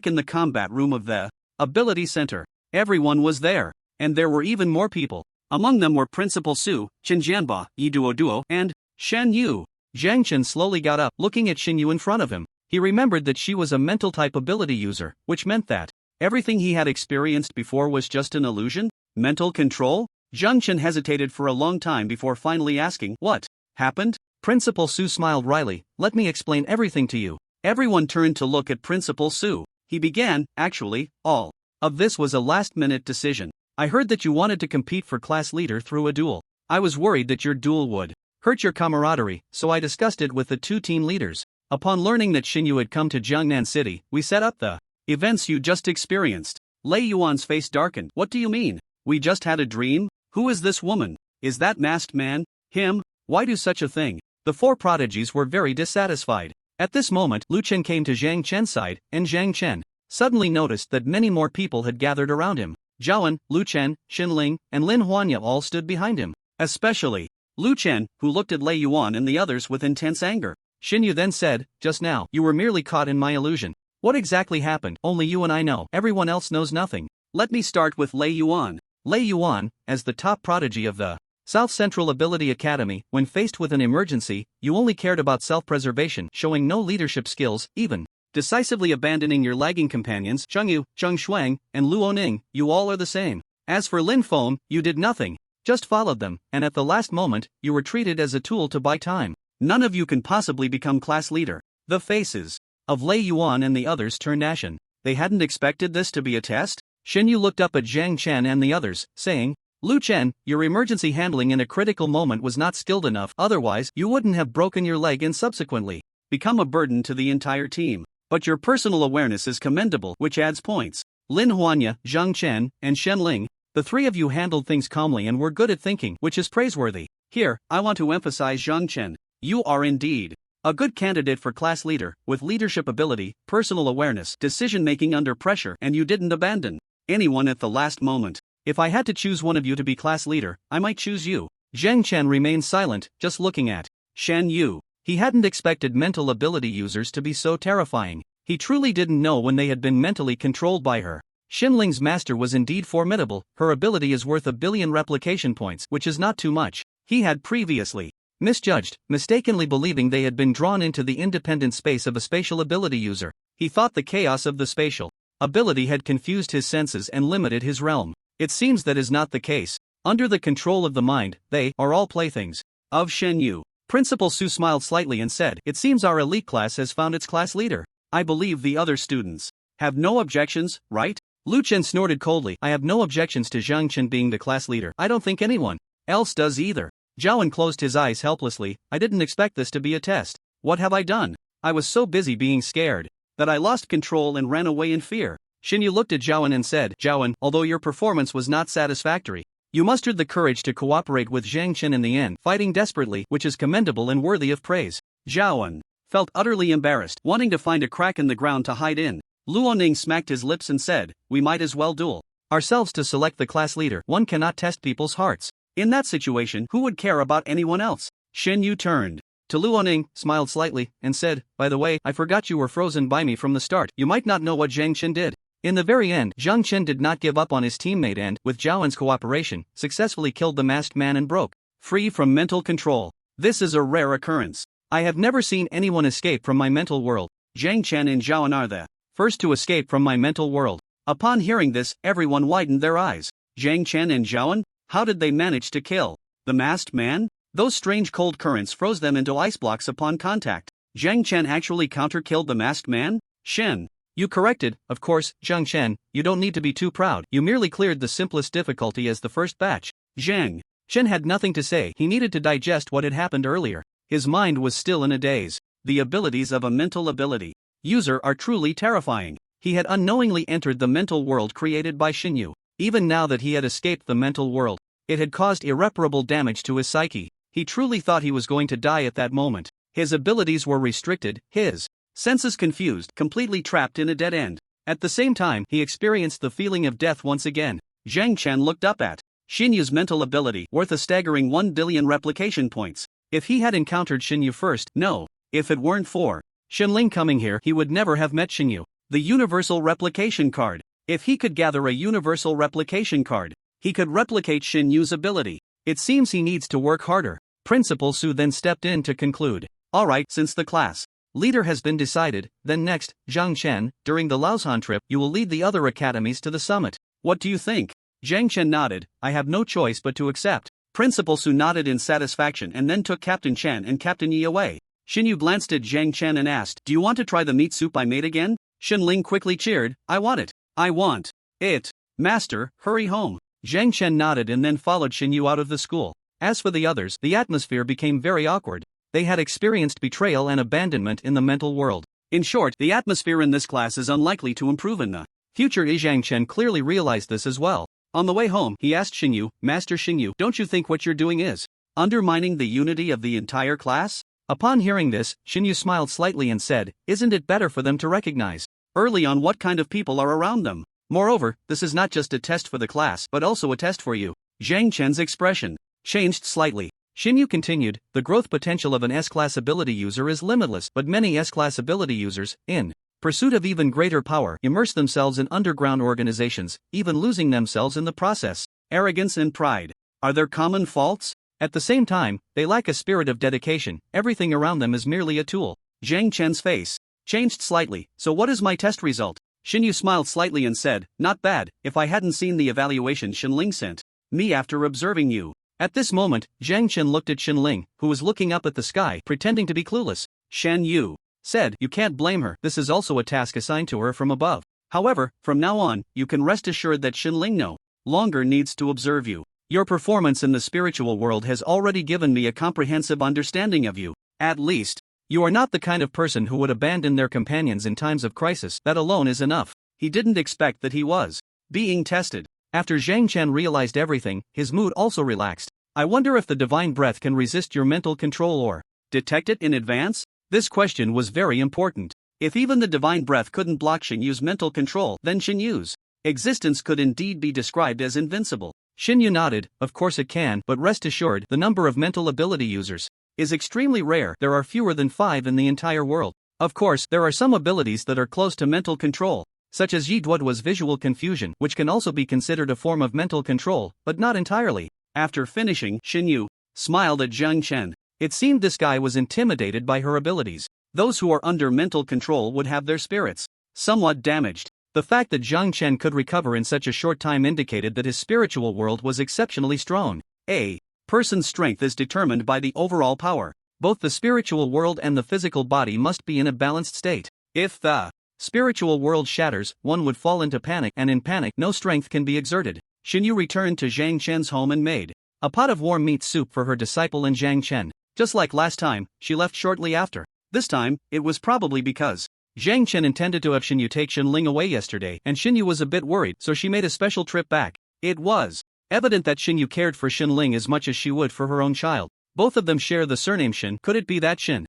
in the combat room of the Ability Center. Everyone was there, and there were even more people. Among them were Principal Su, Qin Jianba, Yi Duo, and Shen Yu. Zhang Chen slowly got up, looking at Shen Yu in front of him. He remembered that she was a mental type ability user, which meant that everything he had experienced before was just an illusion? Mental control? Zhang Chen hesitated for a long time before finally asking, what happened? Principal Su smiled wryly. Let me explain everything to you. Everyone turned to look at Principal Su. He began, actually, all of this was a last-minute decision. I heard that you wanted to compete for class leader through a duel. I was worried that your duel would hurt your camaraderie, so I discussed it with the 2 team leaders. Upon learning that Xinyu had come to Jiangnan City, we set up the events you just experienced. Lei Yuan's face darkened. What do you mean? We just had a dream? Who is this woman? Is that masked man? Him? Why do such a thing? The 4 prodigies were very dissatisfied. At this moment, Lu Chen came to Zhang Chen's side, and Zhang Chen suddenly noticed that many more people had gathered around him. Zhaoan, Lu Chen, Xin Ling, and Lin Huanya all stood behind him. Especially Lu Chen, who looked at Lei Yuan and the others with intense anger. Xin Yu then said, just now, you were merely caught in my illusion. What exactly happened? Only you and I know. Everyone else knows nothing. Let me start with Lei Yuan. Lei Yuan, as the top prodigy of the South Central Ability Academy, when faced with an emergency, you only cared about self-preservation, showing no leadership skills, even decisively abandoning your lagging companions, Zheng Yu, Zheng Shuang, and Lu Oning. You all are the same. As for Lin Feng, you did nothing, just followed them, and at the last moment, you were treated as a tool to buy time. None of you can possibly become class leader. The faces of Lei Yuan and the others turned ashen. They hadn't expected this to be a test. Shen Yu looked up at Zhang Chen and the others, saying, Lu Chen, your emergency handling in a critical moment was not skilled enough, otherwise, you wouldn't have broken your leg and subsequently become a burden to the entire team. But your personal awareness is commendable, which adds points. Lin Huanya, Zhang Chen, and Shen Ling, the three of you handled things calmly and were good at thinking, which is praiseworthy. Here, I want to emphasize Zhang Chen. You are indeed a good candidate for class leader, with leadership ability, personal awareness, decision-making under pressure, and you didn't abandon anyone at the last moment. If I had to choose one of you to be class leader, I might choose you. Zhang Chen remained silent, just looking at Shen Yu. He hadn't expected mental ability users to be so terrifying. He truly didn't know when they had been mentally controlled by her. Xinling's master was indeed formidable. Her ability is worth 1 billion replication points, which is not too much. He had previously misjudged, mistakenly believing they had been drawn into the independent space of a spatial ability user. He thought the chaos of the spatial ability had confused his senses and limited his realm. It seems that is not the case. Under the control of the mind, they are all playthings of Shen Yu. Principal Su smiled slightly and said, "It seems our elite class has found its class leader. I believe the other students have no objections, right?" Lu Chen snorted coldly. "I have no objections to Zhang Chen being the class leader. I don't think anyone else does either." Zhaoan closed his eyes helplessly. "I didn't expect this to be a test. What have I done? I was so busy being scared that I lost control and ran away in fear." Xinyu looked at Zhaoan and said, "Zhaoan, although your performance was not satisfactory, you mustered the courage to cooperate with Zhang Chen in the end, fighting desperately, which is commendable and worthy of praise." Zhaoan felt utterly embarrassed, wanting to find a crack in the ground to hide in. Luoning smacked his lips and said, "We might as well duel ourselves to select the class leader. One cannot test people's hearts. In that situation, who would care about anyone else?" Shen Yu turned to Luoning, smiled slightly, and said, "By the way, I forgot you were frozen by me from the start. You might not know what Zhang Chen did." In the very end, Zhang Chen did not give up on his teammate and, with Zhaoan's cooperation, successfully killed the masked man and broke free from mental control. This is a rare occurrence. I have never seen anyone escape from my mental world. Zhang Chen and Zhaoan are the first to escape from my mental world. Upon hearing this, everyone widened their eyes. Zhang Chen and Zhaoan? How did they manage to kill the masked man? Those strange cold currents froze them into ice blocks upon contact. Zhang Chen actually counter-killed the masked man? Shen Yu corrected, "Of course, Zhang Chen, you don't need to be too proud. You merely cleared the simplest difficulty as the first batch." Zhang Chen had nothing to say. He needed to digest what had happened earlier. His mind was still in a daze. The abilities of a mental ability user are truly terrifying. He had unknowingly entered the mental world created by Xinyu. Even now that he had escaped the mental world, it had caused irreparable damage to his psyche. He truly thought he was going to die at that moment. His abilities were restricted, his senses confused, completely trapped in a dead end. At the same time, he experienced the feeling of death once again. Zhang Chen looked up at Xinyu's mental ability, worth a staggering 1 billion replication points. If he had encountered Xinyu first, no. If it weren't for Shenling coming here, he would never have met Xinyu. The universal replication card. If he could gather a universal replication card, he could replicate Xinyu's ability. It seems he needs to work harder. Principal Su then stepped in to conclude. "Alright, since the class leader has been decided, then next, Zhang Chen, during the Laoshan trip, you will lead the other academies to the summit. What do you think?" Zhang Chen nodded. "I have no choice but to accept." Principal Su nodded in satisfaction and then took Captain Chen and Captain Yi away. Xinyu glanced at Zhang Chen and asked, "Do you want to try the meat soup I made again?" Shenling quickly cheered, "I want it. I want it. Master, hurry home." Zhang Chen nodded and then followed Xinyu out of the school. As for the others, the atmosphere became very awkward. They had experienced betrayal and abandonment in the mental world. In short, the atmosphere in this class is unlikely to improve in the future. Zhang Chen clearly realized this as well. On the way home, he asked Xinyu, "Master Xinyu, don't you think what you're doing is undermining the unity of the entire class?" Upon hearing this, Xinyu smiled slightly and said, "Isn't it better for them to recognize early on what kind of people are around them? Moreover, this is not just a test for the class but also a test for you." Zhang Chen's expression changed slightly. Xinyu continued, "The growth potential of an S-class ability user is limitless, but many S-class ability users, in pursuit of even greater power, immerse themselves in underground organizations, even losing themselves in the process. Arrogance and pride are their common faults. At the same time, they lack a spirit of dedication. Everything around them is merely a tool." Zhang Chen's face changed slightly. "So what is my test result?" Xinyu smiled slightly and said, "Not bad. If I hadn't seen the evaluation Shenling sent me after observing you." At this moment, Zhang Chen looked at Shenling, who was looking up at the sky, pretending to be clueless. Shen Yu said, "You can't blame her. This is also a task assigned to her from above. However, from now on, you can rest assured that Shenling no longer needs to observe you. Your performance in the spiritual world has already given me a comprehensive understanding of you. At least, you are not the kind of person who would abandon their companions in times of crisis. That alone is enough. He didn't expect that he was being tested. After Zhang Chen realized everything, his mood also relaxed. I wonder if the divine breath can resist your mental control or detect it in advance? This question was very important. If even the divine breath couldn't block Xinyu's mental control, then Xinyu's existence could indeed be described as invincible. Xinyu nodded. Of course it can, but rest assured, the number of mental ability users is extremely rare. There are fewer than 5 in the entire world. Of course, there are some abilities that are close to mental control, such as Yi Duoduo's visual confusion, which can also be considered a form of mental control, but not entirely. After finishing, Xinyu smiled at Zhang Chen. It seemed this guy was intimidated by her abilities. Those who are under mental control would have their spirits somewhat damaged. The fact that Zhang Chen could recover in such a short time indicated that his spiritual world was exceptionally strong. A person's strength is determined by the overall power. Both the spiritual world and the physical body must be in a balanced state. If the spiritual world shatters, one would fall into panic, and in panic, no strength can be exerted. Xinyu returned to Zhang Chen's home and made a pot of warm meat soup for her disciple and Zhang Chen. Just like last time, she left shortly after. This time, it was probably because Zhang Chen intended to have Xinyu take Xinling away yesterday, and Xinyu was a bit worried, so she made a special trip back. It was evident that Xinyu cared for Xinling as much as she would for her own child. Both of them share the surname Xin. Could it be that Xinling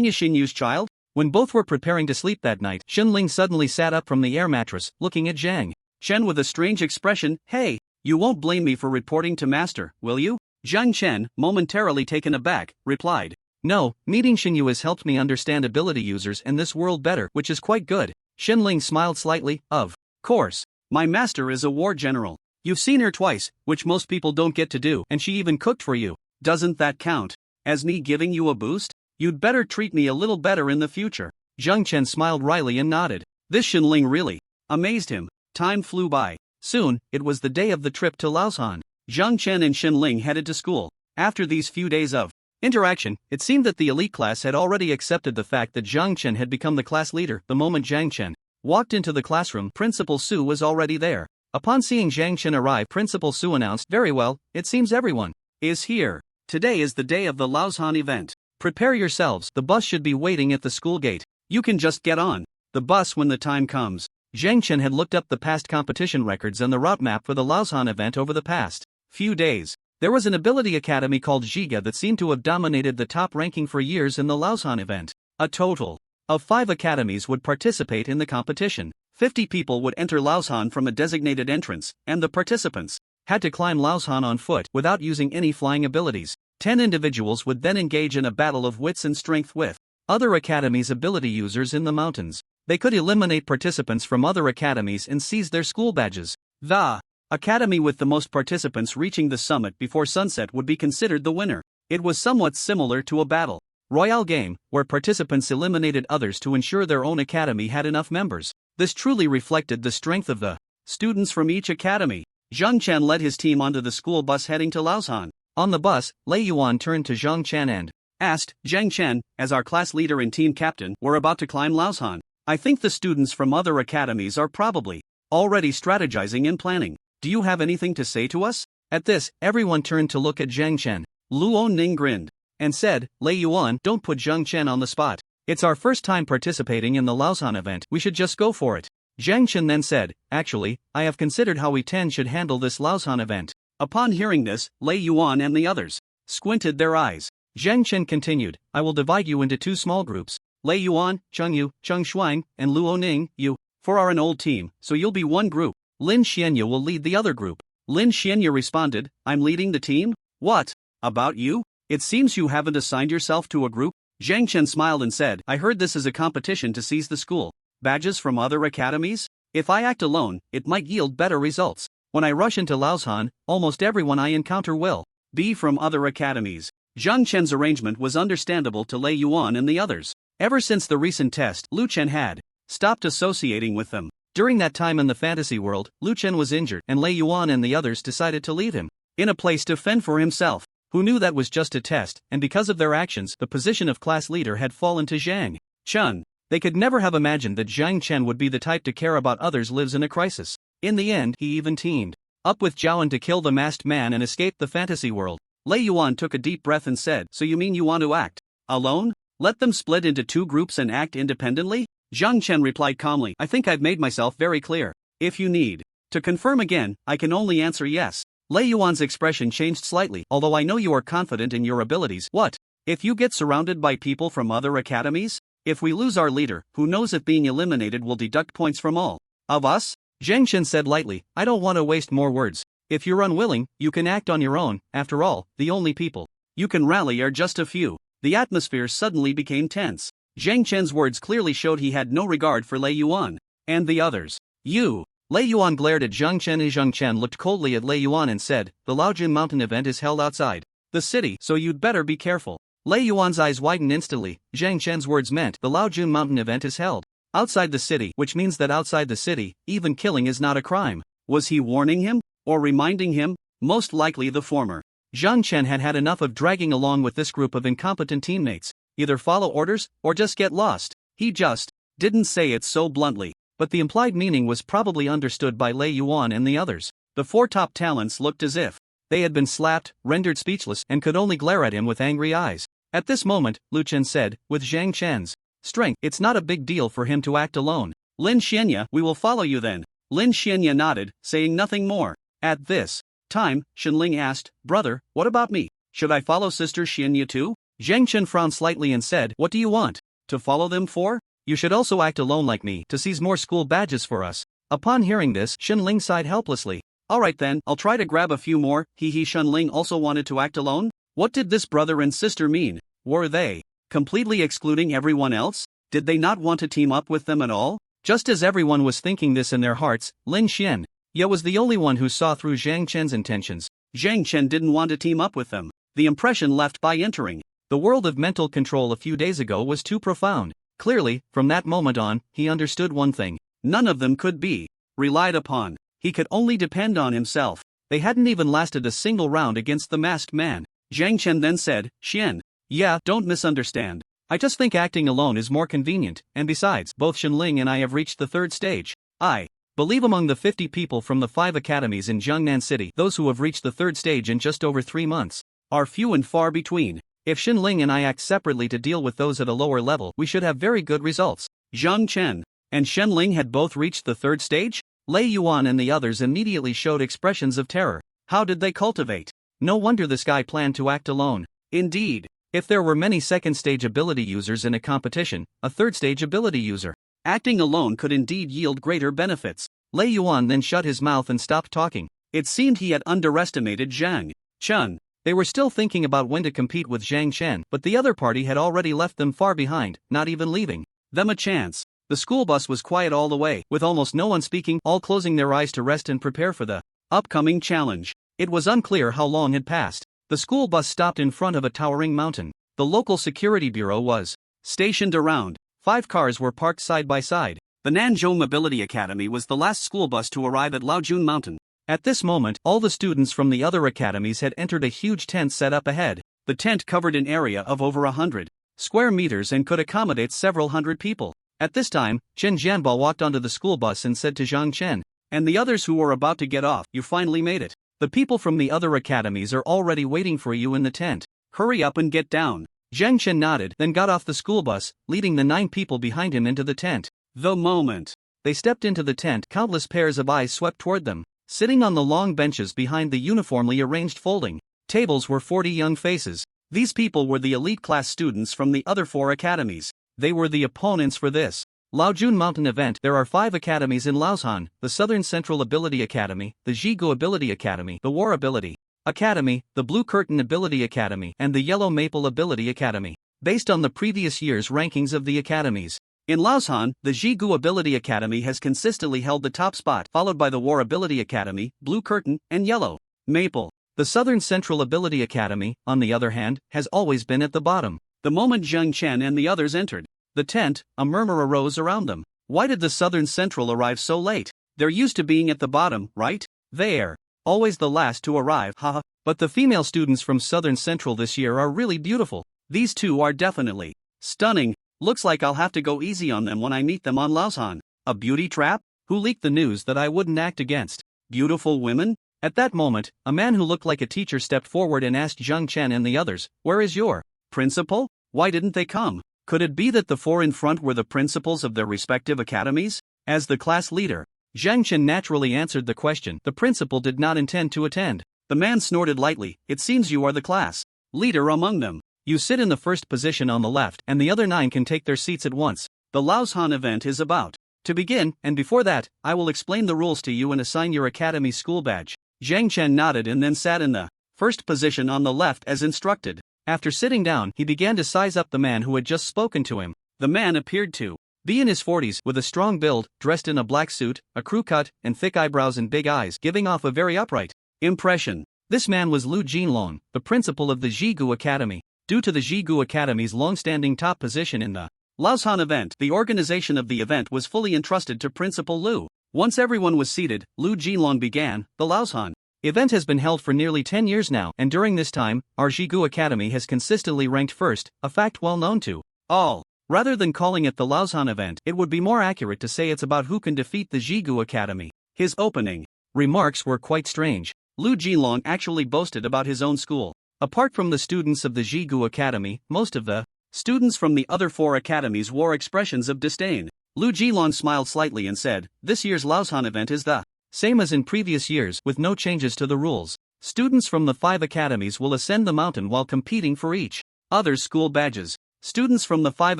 is Xinyu's child? When both were preparing to sleep that night, Xinling suddenly sat up from the air mattress, looking at Zhang Chen with a strange expression. Hey, you won't blame me for reporting to master, will you? Zhang Chen, momentarily taken aback, replied. No, meeting Xinyu has helped me understand ability users in this world better, which is quite good. Xinling smiled slightly. Of course, my master is a war general. You've seen her twice, which most people don't get to do, and she even cooked for you. Doesn't that count as me giving you a boost? You'd better treat me a little better in the future. Zhang Chen smiled wryly and nodded. This Xinling really amazed him. Time flew by. Soon, it was the day of the trip to Laoshan. Zhang Chen and Xinling headed to school. After these few days of interaction, it seemed that the elite class had already accepted the fact that Zhang Chen had become the class leader. The moment Zhang Chen walked into the classroom, Principal Su was already there. Upon seeing Zhang Chen arrive, Principal Su announced, "Very well, it seems everyone is here. Today is the day of the Laoshan event. Prepare yourselves, the bus should be waiting at the school gate. You can just get on the bus when the time comes." Zhang Chen had looked up the past competition records and the route map for the Laoshan event over the past few days. There was an ability academy called Zhiga that seemed to have dominated the top ranking for years in the Laoshan event. A total of 5 academies would participate in the competition. 50 people would enter Laoshan from a designated entrance, and the participants had to climb Laoshan on foot without using any flying abilities. 10 individuals would then engage in a battle of wits and strength with other academies' ability users in the mountains. They could eliminate participants from other academies and seize their school badges. The academy with the most participants reaching the summit before sunset would be considered the winner. It was somewhat similar to a battle royale game, where participants eliminated others to ensure their own academy had enough members. This truly reflected the strength of the students from each academy. Zhang Chen led his team onto the school bus heading to Laoshan. On the bus, Lei Yuan turned to Zhang Chen and asked, "Zhang Chen, as our class leader and team captain, we're about to climb Laoshan. I think the students from other academies are probably already strategizing and planning. Do you have anything to say to us?" At this, everyone turned to look at Zhang Chen. Luo Ning grinned and said, "Lei Yuan, don't put Zhang Chen on the spot. It's our first time participating in the Laoshan event, we should just go for it." Zhang Chen then said, "Actually, I have considered how we 10 should handle this Laoshan event." Upon hearing this, Lei Yuan and the others squinted their eyes. Zhang Chen continued, "I will divide you into 2 small groups. Lei Yuan, Cheng Yu, Cheng Shuang, and Luo Ning, you 4 are an old team, so you'll be one group. Lin Xianya will lead the other group." Lin Xianya responded, "I'm leading the team? What about you? It seems you haven't assigned yourself to a group." Zhang Chen smiled and said, "I heard this is a competition to seize the school badges from other academies. If I act alone, it might yield better results. When I rush into Laoshan, almost everyone I encounter will be from other academies." Zhang Chen's arrangement was understandable to Lei Yuan and the others. Ever since the recent test, Lu Chen had stopped associating with them. During that time in the fantasy world, Lu Chen was injured, and Lei Yuan and the others decided to leave him in a place to fend for himself. Who knew that was just a test, and because of their actions, the position of class leader had fallen to Zhang Chen. They could never have imagined that Zhang Chen would be the type to care about others' lives in a crisis. In the end, he even teamed Up with Jiawen to kill the masked man and escape the fantasy world. Lei Yuan took a deep breath and said, so you mean you want to act alone? Let them split into two groups and act independently? Zhang Chen replied calmly, I think I've made myself very clear. If you need to confirm again, I can only answer yes. Lei Yuan's expression changed slightly, although I know you are confident in your abilities. What? If you get surrounded by people from other academies? If we lose our leader, who knows if being eliminated will deduct points from all of us? Zhang Chen said lightly, I don't want to waste more words. If you're unwilling, you can act on your own. After all, the only people you can rally are just a few. The atmosphere suddenly became tense. Zhang Chen's words clearly showed he had no regard for Lei Yuan and the others. You. Lei Yuan glared at Zhang Chen and Zhang Chen looked coldly at Lei Yuan and said, the Laojun Mountain event is held outside the city, so you'd better be careful. Lei Yuan's eyes widened instantly. Zhang Chen's words meant the Laojun Mountain event is held outside the city, which means that outside the city, even killing is not a crime. Was he warning him? Or reminding him? Most likely the former. Zhang Chen had had enough of dragging along with this group of incompetent teammates. Either follow orders, or just get lost. He just didn't say it so bluntly, but the implied meaning was probably understood by Lei Yuan and the others. The four top talents looked as if they had been slapped, rendered speechless, and could only glare at him with angry eyes. At this moment, Lu Chen said, with Zhang Chen's strength, it's not a big deal for him to act alone. Lin Xianya, we will follow you then. Lin Xianya nodded, saying nothing more. At this time, Shenling asked, brother, what about me? Should I follow Sister Xianya too? Zhang Chen frowned slightly and said, what do you want to follow them for? You should also act alone like me to seize more school badges for us. Upon hearing this, Shenling sighed helplessly. Alright then, I'll try to grab a few more. Shenling also wanted to act alone? What did this brother and sister mean? Were they completely excluding everyone else? Did they not want to team up with them at all? Just as everyone was thinking this in their hearts, Lin Xianya was the only one who saw through Zhang Chen's intentions. Zhang Chen didn't want to team up with them. The impression left by entering the world of mental control a few days ago was too profound. Clearly, from that moment on, he understood one thing. None of them could be relied upon. He could only depend on himself. They hadn't even lasted a single round against the masked man. Zhang Chen then said, Xian. Yeah, don't misunderstand. I just think acting alone is more convenient, and besides, both Shenling and I have reached the third stage. I believe among the 50 people from the 5 academies in Jiangnan City, those who have reached the third stage in just over 3 months are few and far between. If Shenling and I act separately to deal with those at a lower level, we should have very good results. Zhang Chen and Shenling had both reached the third stage? Lei Yuan and the others immediately showed expressions of terror. How did they cultivate? No wonder this guy planned to act alone. Indeed, if there were many second-stage ability users in a competition, a third-stage ability user acting alone could indeed yield greater benefits. Lei Yuan then shut his mouth and stopped talking. It seemed he had underestimated Zhang Chen. They were still thinking about when to compete with Zhang Chen, but the other party had already left them far behind, not even leaving them a chance. The school bus was quiet all the way, with almost no one speaking, all closing their eyes to rest and prepare for the upcoming challenge. It was unclear how long had passed. The school bus stopped in front of a towering mountain. The local security bureau was stationed around. 5 cars were parked side by side. The Nanzhou Mobility Academy was the last school bus to arrive at Laojun Mountain. At this moment, all the students from the other academies had entered a huge tent set up ahead. The tent covered an area of over 100 square meters and could accommodate several hundred people. At this time, Chen Jianbao walked onto the school bus and said to Zhang Chen and the others who were about to get off, you finally made it. The people from the other academies are already waiting for you in the tent. Hurry up and get down. Zhang Chen nodded, then got off the school bus, leading the 9 people behind him into the tent. The moment they stepped into the tent, countless pairs of eyes swept toward them. Sitting on the long benches behind the uniformly arranged folding tables were 40 young faces. These people were the elite class students from the other 4 academies. They were the opponents for this Laojun Mountain event. There are 5 academies in Laoshan: the Southern Central Ability Academy, the Jigu Ability Academy, the War Ability Academy, the Blue Curtain Ability Academy, and the Yellow Maple Ability Academy. Based on the previous year's rankings of the academies, in Laoshan, the Jigu Ability Academy has consistently held the top spot, followed by the War Ability Academy, Blue Curtain, and Yellow Maple. The Southern Central Ability Academy, on the other hand, has always been at the bottom. The moment Zhang Chen and the others entered the tent, a murmur arose around them. Why did the Southern Central arrive so late? They're used to being at the bottom, right? They're always the last to arrive, haha. But the female students from Southern Central this year are really beautiful. These 2 are definitely stunning. Looks like I'll have to go easy on them when I meet them on Laoshan. A beauty trap? Who leaked the news that I wouldn't act against beautiful women? At that moment, a man who looked like a teacher stepped forward and asked Zhang Chen and the others, "Where is your principal? Why didn't they come?" Could it be that the four in front were the principals of their respective academies? As the class leader, Zhang Chen naturally answered the question. The principal did not intend to attend. The man snorted lightly. "It seems you are the class leader among them. You sit in the first position on the left, and the other 9 can take their seats at once. The Laoshan event is about to begin, and before that, I will explain the rules to you and assign your academy school badge." Zhang Chen nodded and then sat in the first position on the left as instructed. After sitting down, he began to size up the man who had just spoken to him. The man appeared to be in his 40s, with a strong build, dressed in a black suit, a crew cut, and thick eyebrows and big eyes, giving off a very upright impression. This man was Lu Jinlong, the principal of the Jigu Academy. Due to the Jigu Academy's long-standing top position in the Laoshan event, the organization of the event was fully entrusted to Principal Lu. Once everyone was seated, Lu Jinlong began. "The Laoshan event has been held for nearly 10 years now, and during this time, our Jigu Academy has consistently ranked first, a fact well known to all. Rather than calling it the Laoshan event, it would be more accurate to say it's about who can defeat the Jigu Academy." His opening remarks were quite strange. Lu Jinlong actually boasted about his own school. Apart from the students of the Jigu Academy, most of the students from the other 4 academies wore expressions of disdain. Lu Jinlong smiled slightly and said, "This year's Laoshan event is the same as in previous years, with no changes to the rules. Students from the 5 academies will ascend the mountain while competing for each other's school badges. Students from the 5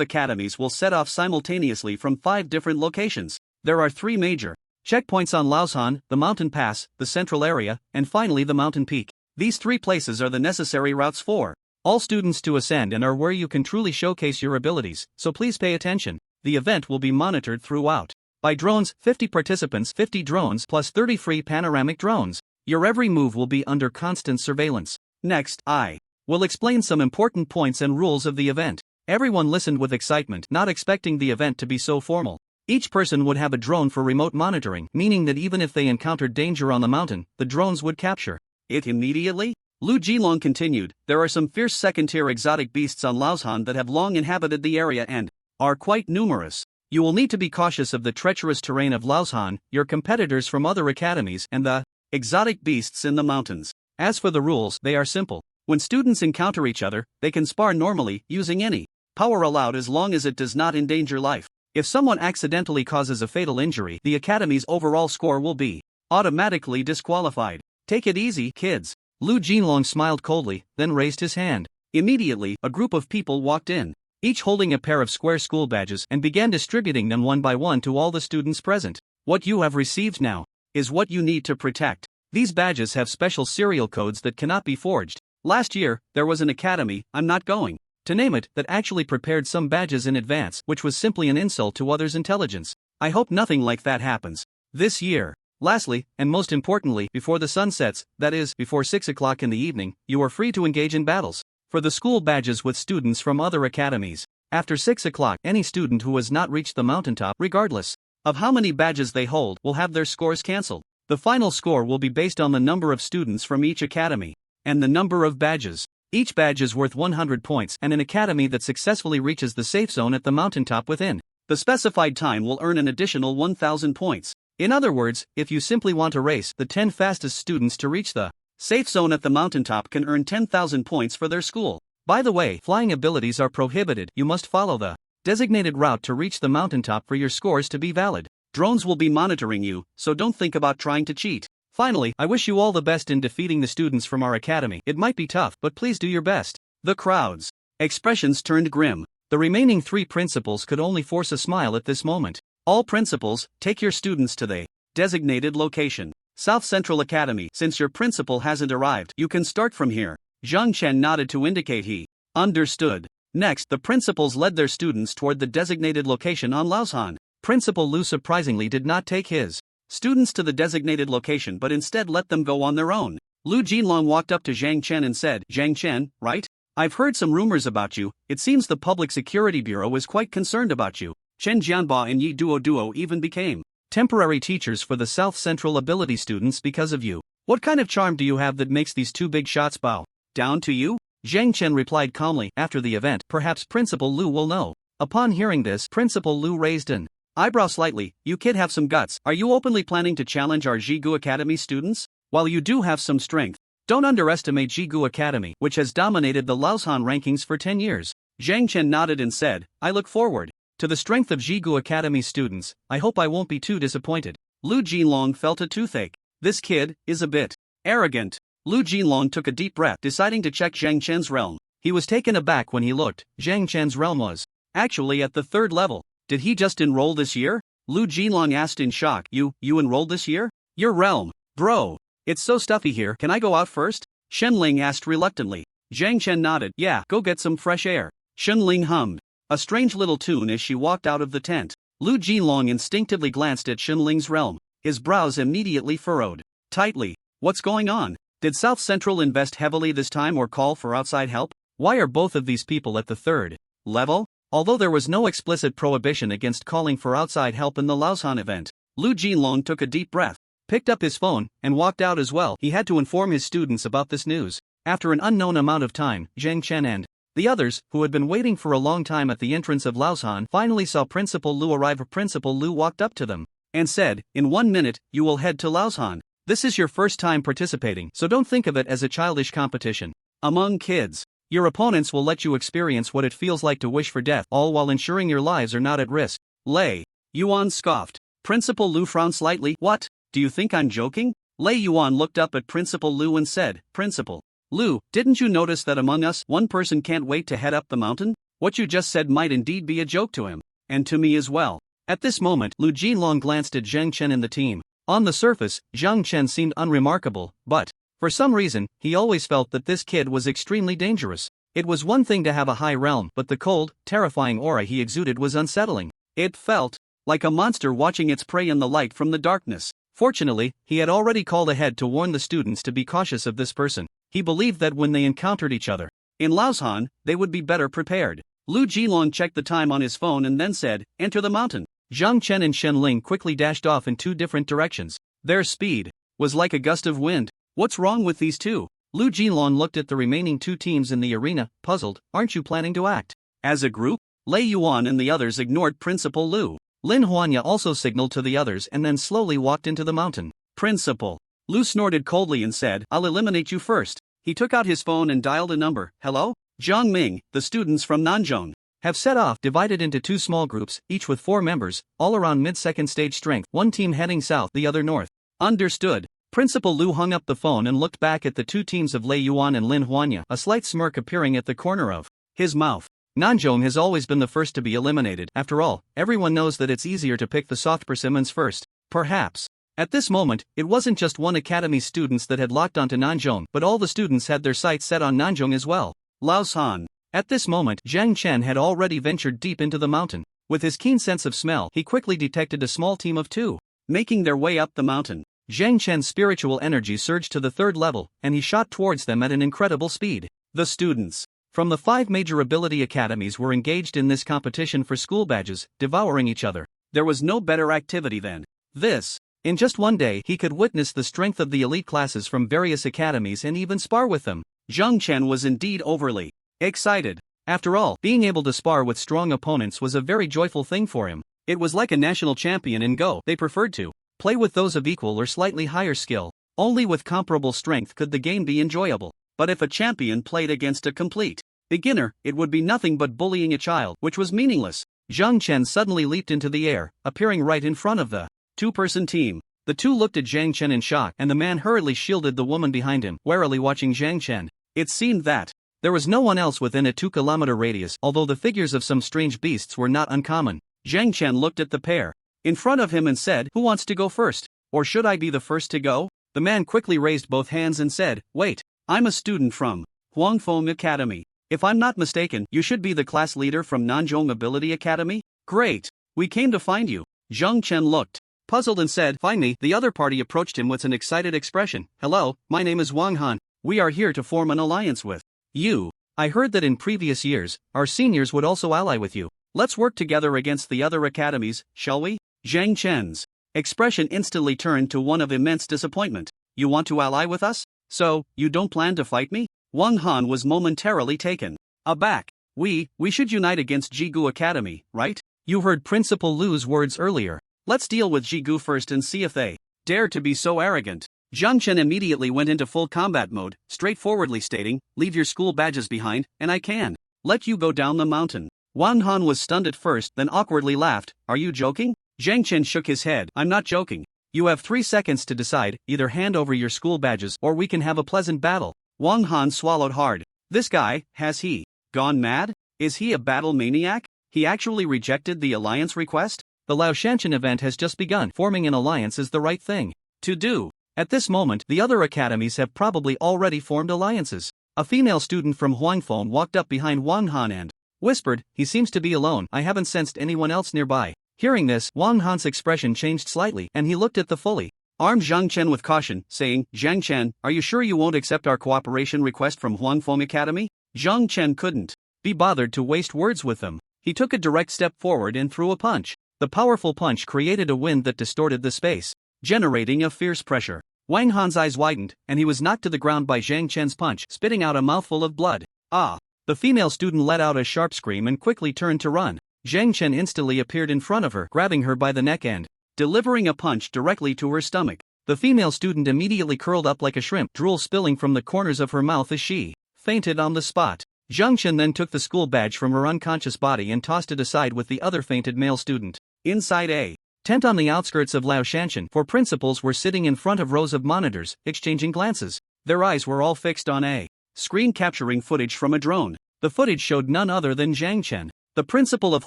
academies will set off simultaneously from 5 different locations. There are 3 major checkpoints on Laoshan: the mountain pass, the central area, and finally the mountain peak. These 3 places are the necessary routes for all students to ascend and are where you can truly showcase your abilities, so please pay attention. The event will be monitored throughout by drones, 50 participants, 50 drones plus 30 free panoramic drones. Your every move will be under constant surveillance. Next, I will explain some important points and rules of the event." Everyone listened with excitement, not expecting the event to be so formal. Each person would have a drone for remote monitoring, meaning that even if they encountered danger on the mountain, the drones would capture it immediately. Lu Jinlong continued, "There are some fierce second-tier exotic beasts on Laoshan that have long inhabited the area and are quite numerous. You will need to be cautious of the treacherous terrain of Laoshan, your competitors from other academies, and the exotic beasts in the mountains. As for the rules, they are simple. When students encounter each other, they can spar normally, using any power allowed as long as it does not endanger life. If someone accidentally causes a fatal injury, the academy's overall score will be automatically disqualified. Take it easy, kids." Lu Jinlong smiled coldly, then raised his hand. Immediately, a group of people walked in, each holding a pair of square school badges, and began distributing them one by one to all the students present. "What you have received now is what you need to protect. These badges have special serial codes that cannot be forged. Last year, there was an academy, I'm not going to name it, that actually prepared some badges in advance, which was simply an insult to others' intelligence. I hope nothing like that happens this year. Lastly, and most importantly, before the sun sets, that is, before 6 o'clock in the evening, you are free to engage in battles for the school badges with students from other academies. After 6 o'clock, any student who has not reached the mountaintop, regardless of how many badges they hold, will have their scores cancelled. The final score will be based on the number of students from each academy and the number of badges. Each badge is worth 100 points, and an academy that successfully reaches the safe zone at the mountaintop within the specified time will earn an additional 1,000 points. In other words, if you simply want to race, the 10 fastest students to reach the safe zone at the mountaintop can earn 10,000 points for their school. By the way, flying abilities are prohibited. You must follow the designated route to reach the mountaintop for your scores to be valid. Drones will be monitoring you, so don't think about trying to cheat. Finally, I wish you all the best in defeating the students from our academy. It might be tough, but please do your best." The crowd's expressions turned grim. The remaining 3 principals could only force a smile at this moment. "All principals, take your students to the designated location. South Central Academy. Since your principal hasn't arrived, you can start from here." Zhang Chen nodded to indicate he understood. Next, the principals led their students toward the designated location on Laoshan. Principal Lu surprisingly did not take his students to the designated location but instead let them go on their own. Lu Jinlong walked up to Zhang Chen and said, "Zhang Chen, right? I've heard some rumors about you. It seems the Public Security Bureau is quite concerned about you. Chen Jianba and Yi Duo even became temporary teachers for the South Central ability students because of you. What kind of charm do you have that makes these 2 big shots bow down to you?" Zhang Chen replied calmly. After the event, perhaps Principal Lu will know. Upon hearing this, Principal Lu raised an eyebrow slightly. "You kid have some guts. Are you openly planning to challenge our Jigu Academy students?" While you do have some strength, don't underestimate Jigu Academy, which has dominated the Laoshan rankings for 10 years. Zhang Chen nodded and said, I look forward to the strength of Jigu Academy students. I hope I won't be too disappointed. Lu Jinlong felt a toothache. This kid is a bit arrogant. Lu Jinlong took a deep breath, deciding to check Zhang Chen's realm. He was taken aback when he looked. Zhang Chen's realm was actually at the 3rd level. Did he just enroll this year? Lu Jinlong asked in shock. You enrolled this year? Your realm, bro. It's so stuffy here. Can I go out first? Shenling asked reluctantly. Zhang Chen nodded. Yeah, go get some fresh air. Shenling hummed a strange little tune as she walked out of the tent. Lu Jinlong instinctively glanced at Shenling's realm. His brows immediately furrowed tightly. What's going on? Did South Central invest heavily this time or call for outside help? Why are both of these people at the 3rd level? Although there was no explicit prohibition against calling for outside help in the Laoshan event, Lu Jinlong took a deep breath, picked up his phone, and walked out as well. He had to inform his students about this news. After an unknown amount of time, Zhang Chen and the others, who had been waiting for a long time at the entrance of Laoshan, finally saw Principal Lu arrive. Principal Lu walked up to them and said, in 1 minute, you will head to Laoshan. This is your first time participating, so don't think of it as a childish competition among kids. Your opponents will let you experience what it feels like to wish for death, all while ensuring your lives are not at risk. Lei Yuan scoffed. Principal Lu frowned slightly. What? Do you think I'm joking? Lei Yuan looked up at Principal Lu and said, Principal Lu, didn't you notice that among us, one person can't wait to head up the mountain? What you just said might indeed be a joke to him. And to me as well. At this moment, Lu Jinlong glanced at Zhang Chen and the team. On the surface, Zhang Chen seemed unremarkable, but, for some reason, he always felt that this kid was extremely dangerous. It was one thing to have a high realm, but the cold, terrifying aura he exuded was unsettling. It felt like a monster watching its prey in the light from the darkness. Fortunately, he had already called ahead to warn the students to be cautious of this person. He believed that when they encountered each other in Laoshan, they would be better prepared. Lu Jinlong checked the time on his phone and then said, enter the mountain. Zhang Chen and Shenling quickly dashed off in 2 different directions. Their speed was like a gust of wind. What's wrong with these two? Lu Jinlong looked at the remaining 2 teams in the arena, puzzled. Aren't you planning to act as a group? Lei Yuan and the others ignored Principal Lu. Lin Huanya also signaled to the others and then slowly walked into the mountain. Principal Lu snorted coldly and said, I'll eliminate you first. He took out his phone and dialed a number. Hello? Jiang Ming, the students from Nanzhong have set off, divided into 2 small groups, each with 4 members, all around mid-second stage strength. One team heading south, the other north. Understood. Principal Lu hung up the phone and looked back at the 2 teams of Lei Yuan and Lin Huanya, a slight smirk appearing at the corner of his mouth. Nanzhong has always been the first to be eliminated. After all, everyone knows that it's easier to pick the soft persimmons first. Perhaps. At this moment, it wasn't just one academy students that had locked onto Nanzhong, but all the students had their sights set on Nanzhong as well. Laoshan. At this moment, Zhang Chen had already ventured deep into the mountain. With his keen sense of smell, he quickly detected a small team of 2 making their way up the mountain. Zhang Chen's spiritual energy surged to the 3rd level, and he shot towards them at an incredible speed. The students from the 5 major ability academies were engaged in this competition for school badges, devouring each other. There was no better activity than this. In just one day, he could witness the strength of the elite classes from various academies and even spar with them. Zhang Chen was indeed overly excited. After all, being able to spar with strong opponents was a very joyful thing for him. It was like a national champion in Go. They preferred to play with those of equal or slightly higher skill. Only with comparable strength could the game be enjoyable. But if a champion played against a complete beginner, it would be nothing but bullying a child, which was meaningless. Zhang Chen suddenly leaped into the air, appearing right in front of the 2-person team. The 2 looked at Zhang Chen in shock, and the man hurriedly shielded the woman behind him, warily watching Zhang Chen. It seemed that there was no one else within a 2-kilometer radius, although the figures of some strange beasts were not uncommon. Zhang Chen looked at the pair in front of him and said, who wants to go first? Or should I be the first to go? The man quickly raised both hands and said, wait, I'm a student from Huangfeng Academy. If I'm not mistaken, you should be the class leader from Nanzhong Ability Academy? Great. We came to find you. Zhang Chen looked puzzled and said, find me. The other party approached him with an excited expression. Hello, my name is Wang Han. We are here to form an alliance with you. I heard that in previous years, our seniors would also ally with you. Let's work together against the other academies, shall we? Zhang Chen's expression instantly turned to one of immense disappointment. You want to ally with us? So, you don't plan to fight me? Wang Han was momentarily taken aback. We should unite against Jigu Academy, right? You heard Principal Lu's words earlier. Let's deal with Jigu first and see if they dare to be so arrogant. Zhang Chen immediately went into full combat mode, straightforwardly stating, "Leave your school badges behind, and I can let you go down the mountain." Wang Han was stunned at first, then awkwardly laughed. "Are you joking?" Zhang Chen shook his head. "I'm not joking. You have 3 seconds to decide, either hand over your school badges or we can have a pleasant battle." Wang Han swallowed hard. This guy, has he gone mad? Is he a battle maniac? He actually rejected the alliance request? The Laoshantian event has just begun. Forming an alliance is the right thing to do. At this moment, the other academies have probably already formed alliances. A female student from Huangfeng walked up behind Wang Han and whispered, "He seems to be alone. I haven't sensed anyone else nearby." Hearing this, Wang Han's expression changed slightly, and he looked at the fully armed Zhang Chen with caution, saying, "Zhang Chen, are you sure you won't accept our cooperation request from Huangfeng Academy?" Zhang Chen couldn't be bothered to waste words with them. He took a direct step forward and threw a punch. The powerful punch created a wind that distorted the space, generating a fierce pressure. Wang Han's eyes widened, and he was knocked to the ground by Zhang Chen's punch, spitting out a mouthful of blood. "Ah!" The female student let out a sharp scream and quickly turned to run. Zhang Chen instantly appeared in front of her, grabbing her by the neck and delivering a punch directly to her stomach. The female student immediately curled up like a shrimp, drool spilling from the corners of her mouth as she fainted on the spot. Zhang Chen then took the school badge from her unconscious body and tossed it aside with the other fainted male student. Inside a tent on the outskirts of Laoshantian, 4 principals were sitting in front of rows of monitors, exchanging glances. Their eyes were all fixed on a screen capturing footage from a drone. The footage showed none other than Zhang Chen. The principal of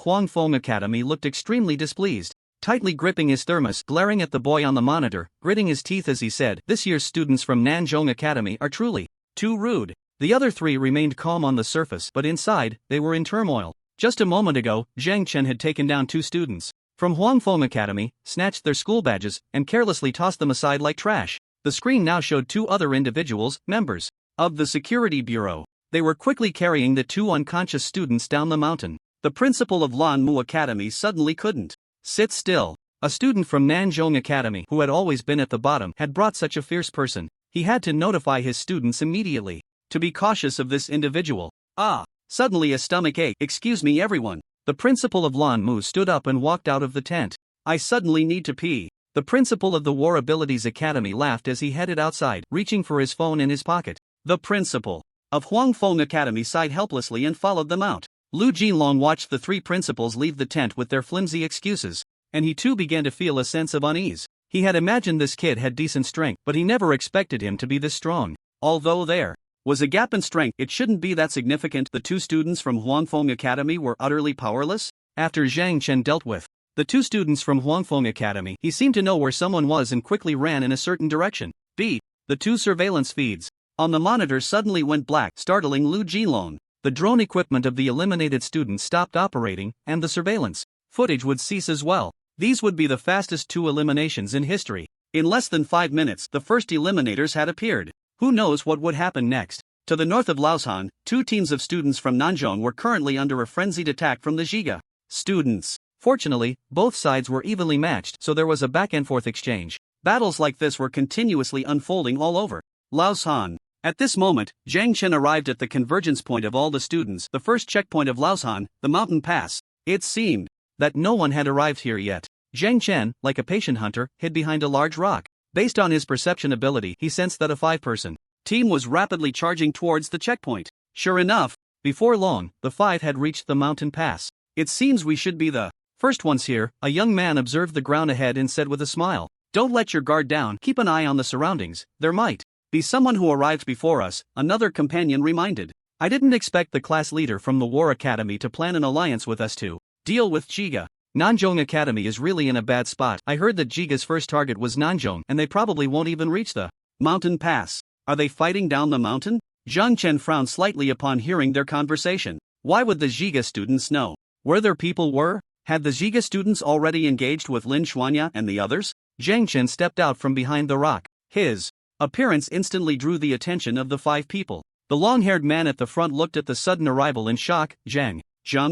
Huangfeng Academy looked extremely displeased, tightly gripping his thermos, glaring at the boy on the monitor, gritting his teeth as he said, "This year's students from Nanzhong Academy are truly too rude." The other 3 remained calm on the surface, but inside, they were in turmoil. Just a moment ago, Zhang Chen had taken down 2 students from Huangfeng Academy, snatched their school badges, and carelessly tossed them aside like trash. The screen now showed 2 other individuals, members of the security bureau. They were quickly carrying the 2 unconscious students down the mountain. The principal of Lanmu Academy suddenly couldn't sit still. A student from Nanzhong Academy, who had always been at the bottom, had brought such a fierce person. He had to notify his students immediately to be cautious of this individual. "Ah!" Suddenly a stomach ache. "Excuse me everyone." The principal of Lanmu stood up and walked out of the tent. "I suddenly need to pee." The principal of the War Abilities Academy laughed as he headed outside, reaching for his phone in his pocket. The principal of Huangfeng Academy sighed helplessly and followed them out. Lu Jinlong watched the 3 principals leave the tent with their flimsy excuses, and he too began to feel a sense of unease. He had imagined this kid had decent strength, but he never expected him to be this strong. Although there was a gap in strength, it shouldn't be that significant. The 2 students from Huangfeng Academy were utterly powerless. After Zhang Chen dealt with the 2 students from Huangfeng Academy, he seemed to know where someone was and quickly ran in a certain direction. Beep! The 2 surveillance feeds on the monitor suddenly went black, startling Lu Jinlong. The drone equipment of the eliminated students stopped operating, and the surveillance footage would cease as well. These would be the fastest 2 eliminations in history. In less than 5 minutes, the first eliminators had appeared. Who knows what would happen next? To the north of Laoshan, 2 teams of students from Nanzhong were currently under a frenzied attack from the Zhiga students. Fortunately, both sides were evenly matched, so there was a back-and-forth exchange. Battles like this were continuously unfolding all over Laoshan. At this moment, Zhang Chen arrived at the convergence point of all the students, the first checkpoint of Laoshan, the mountain pass. It seemed that no one had arrived here yet. Zhang Chen, like a patient hunter, hid behind a large rock. Based on his perception ability, he sensed that a 5-person team was rapidly charging towards the checkpoint. Sure enough, before long, the 5 had reached the mountain pass. "It seems we should be the first ones here," a young man observed the ground ahead and said with a smile. "Don't let your guard down, keep an eye on the surroundings, there might be someone who arrived before us," another companion reminded. "I didn't expect the class leader from the War Academy to plan an alliance with us to deal with Jiga. Nanzhong Academy is really in a bad spot. I heard that Jiga's first target was Nanzhong, and they probably won't even reach the mountain pass. Are they fighting down the mountain?" Zhang Chen frowned slightly upon hearing their conversation. Why would the Jiga students know where their people were? Had the Jiga students already engaged with Lin Xuanya and the others? Zhang Chen stepped out from behind the rock. His appearance instantly drew the attention of the 5 people. The long-haired man at the front looked at the sudden arrival in shock. Zhang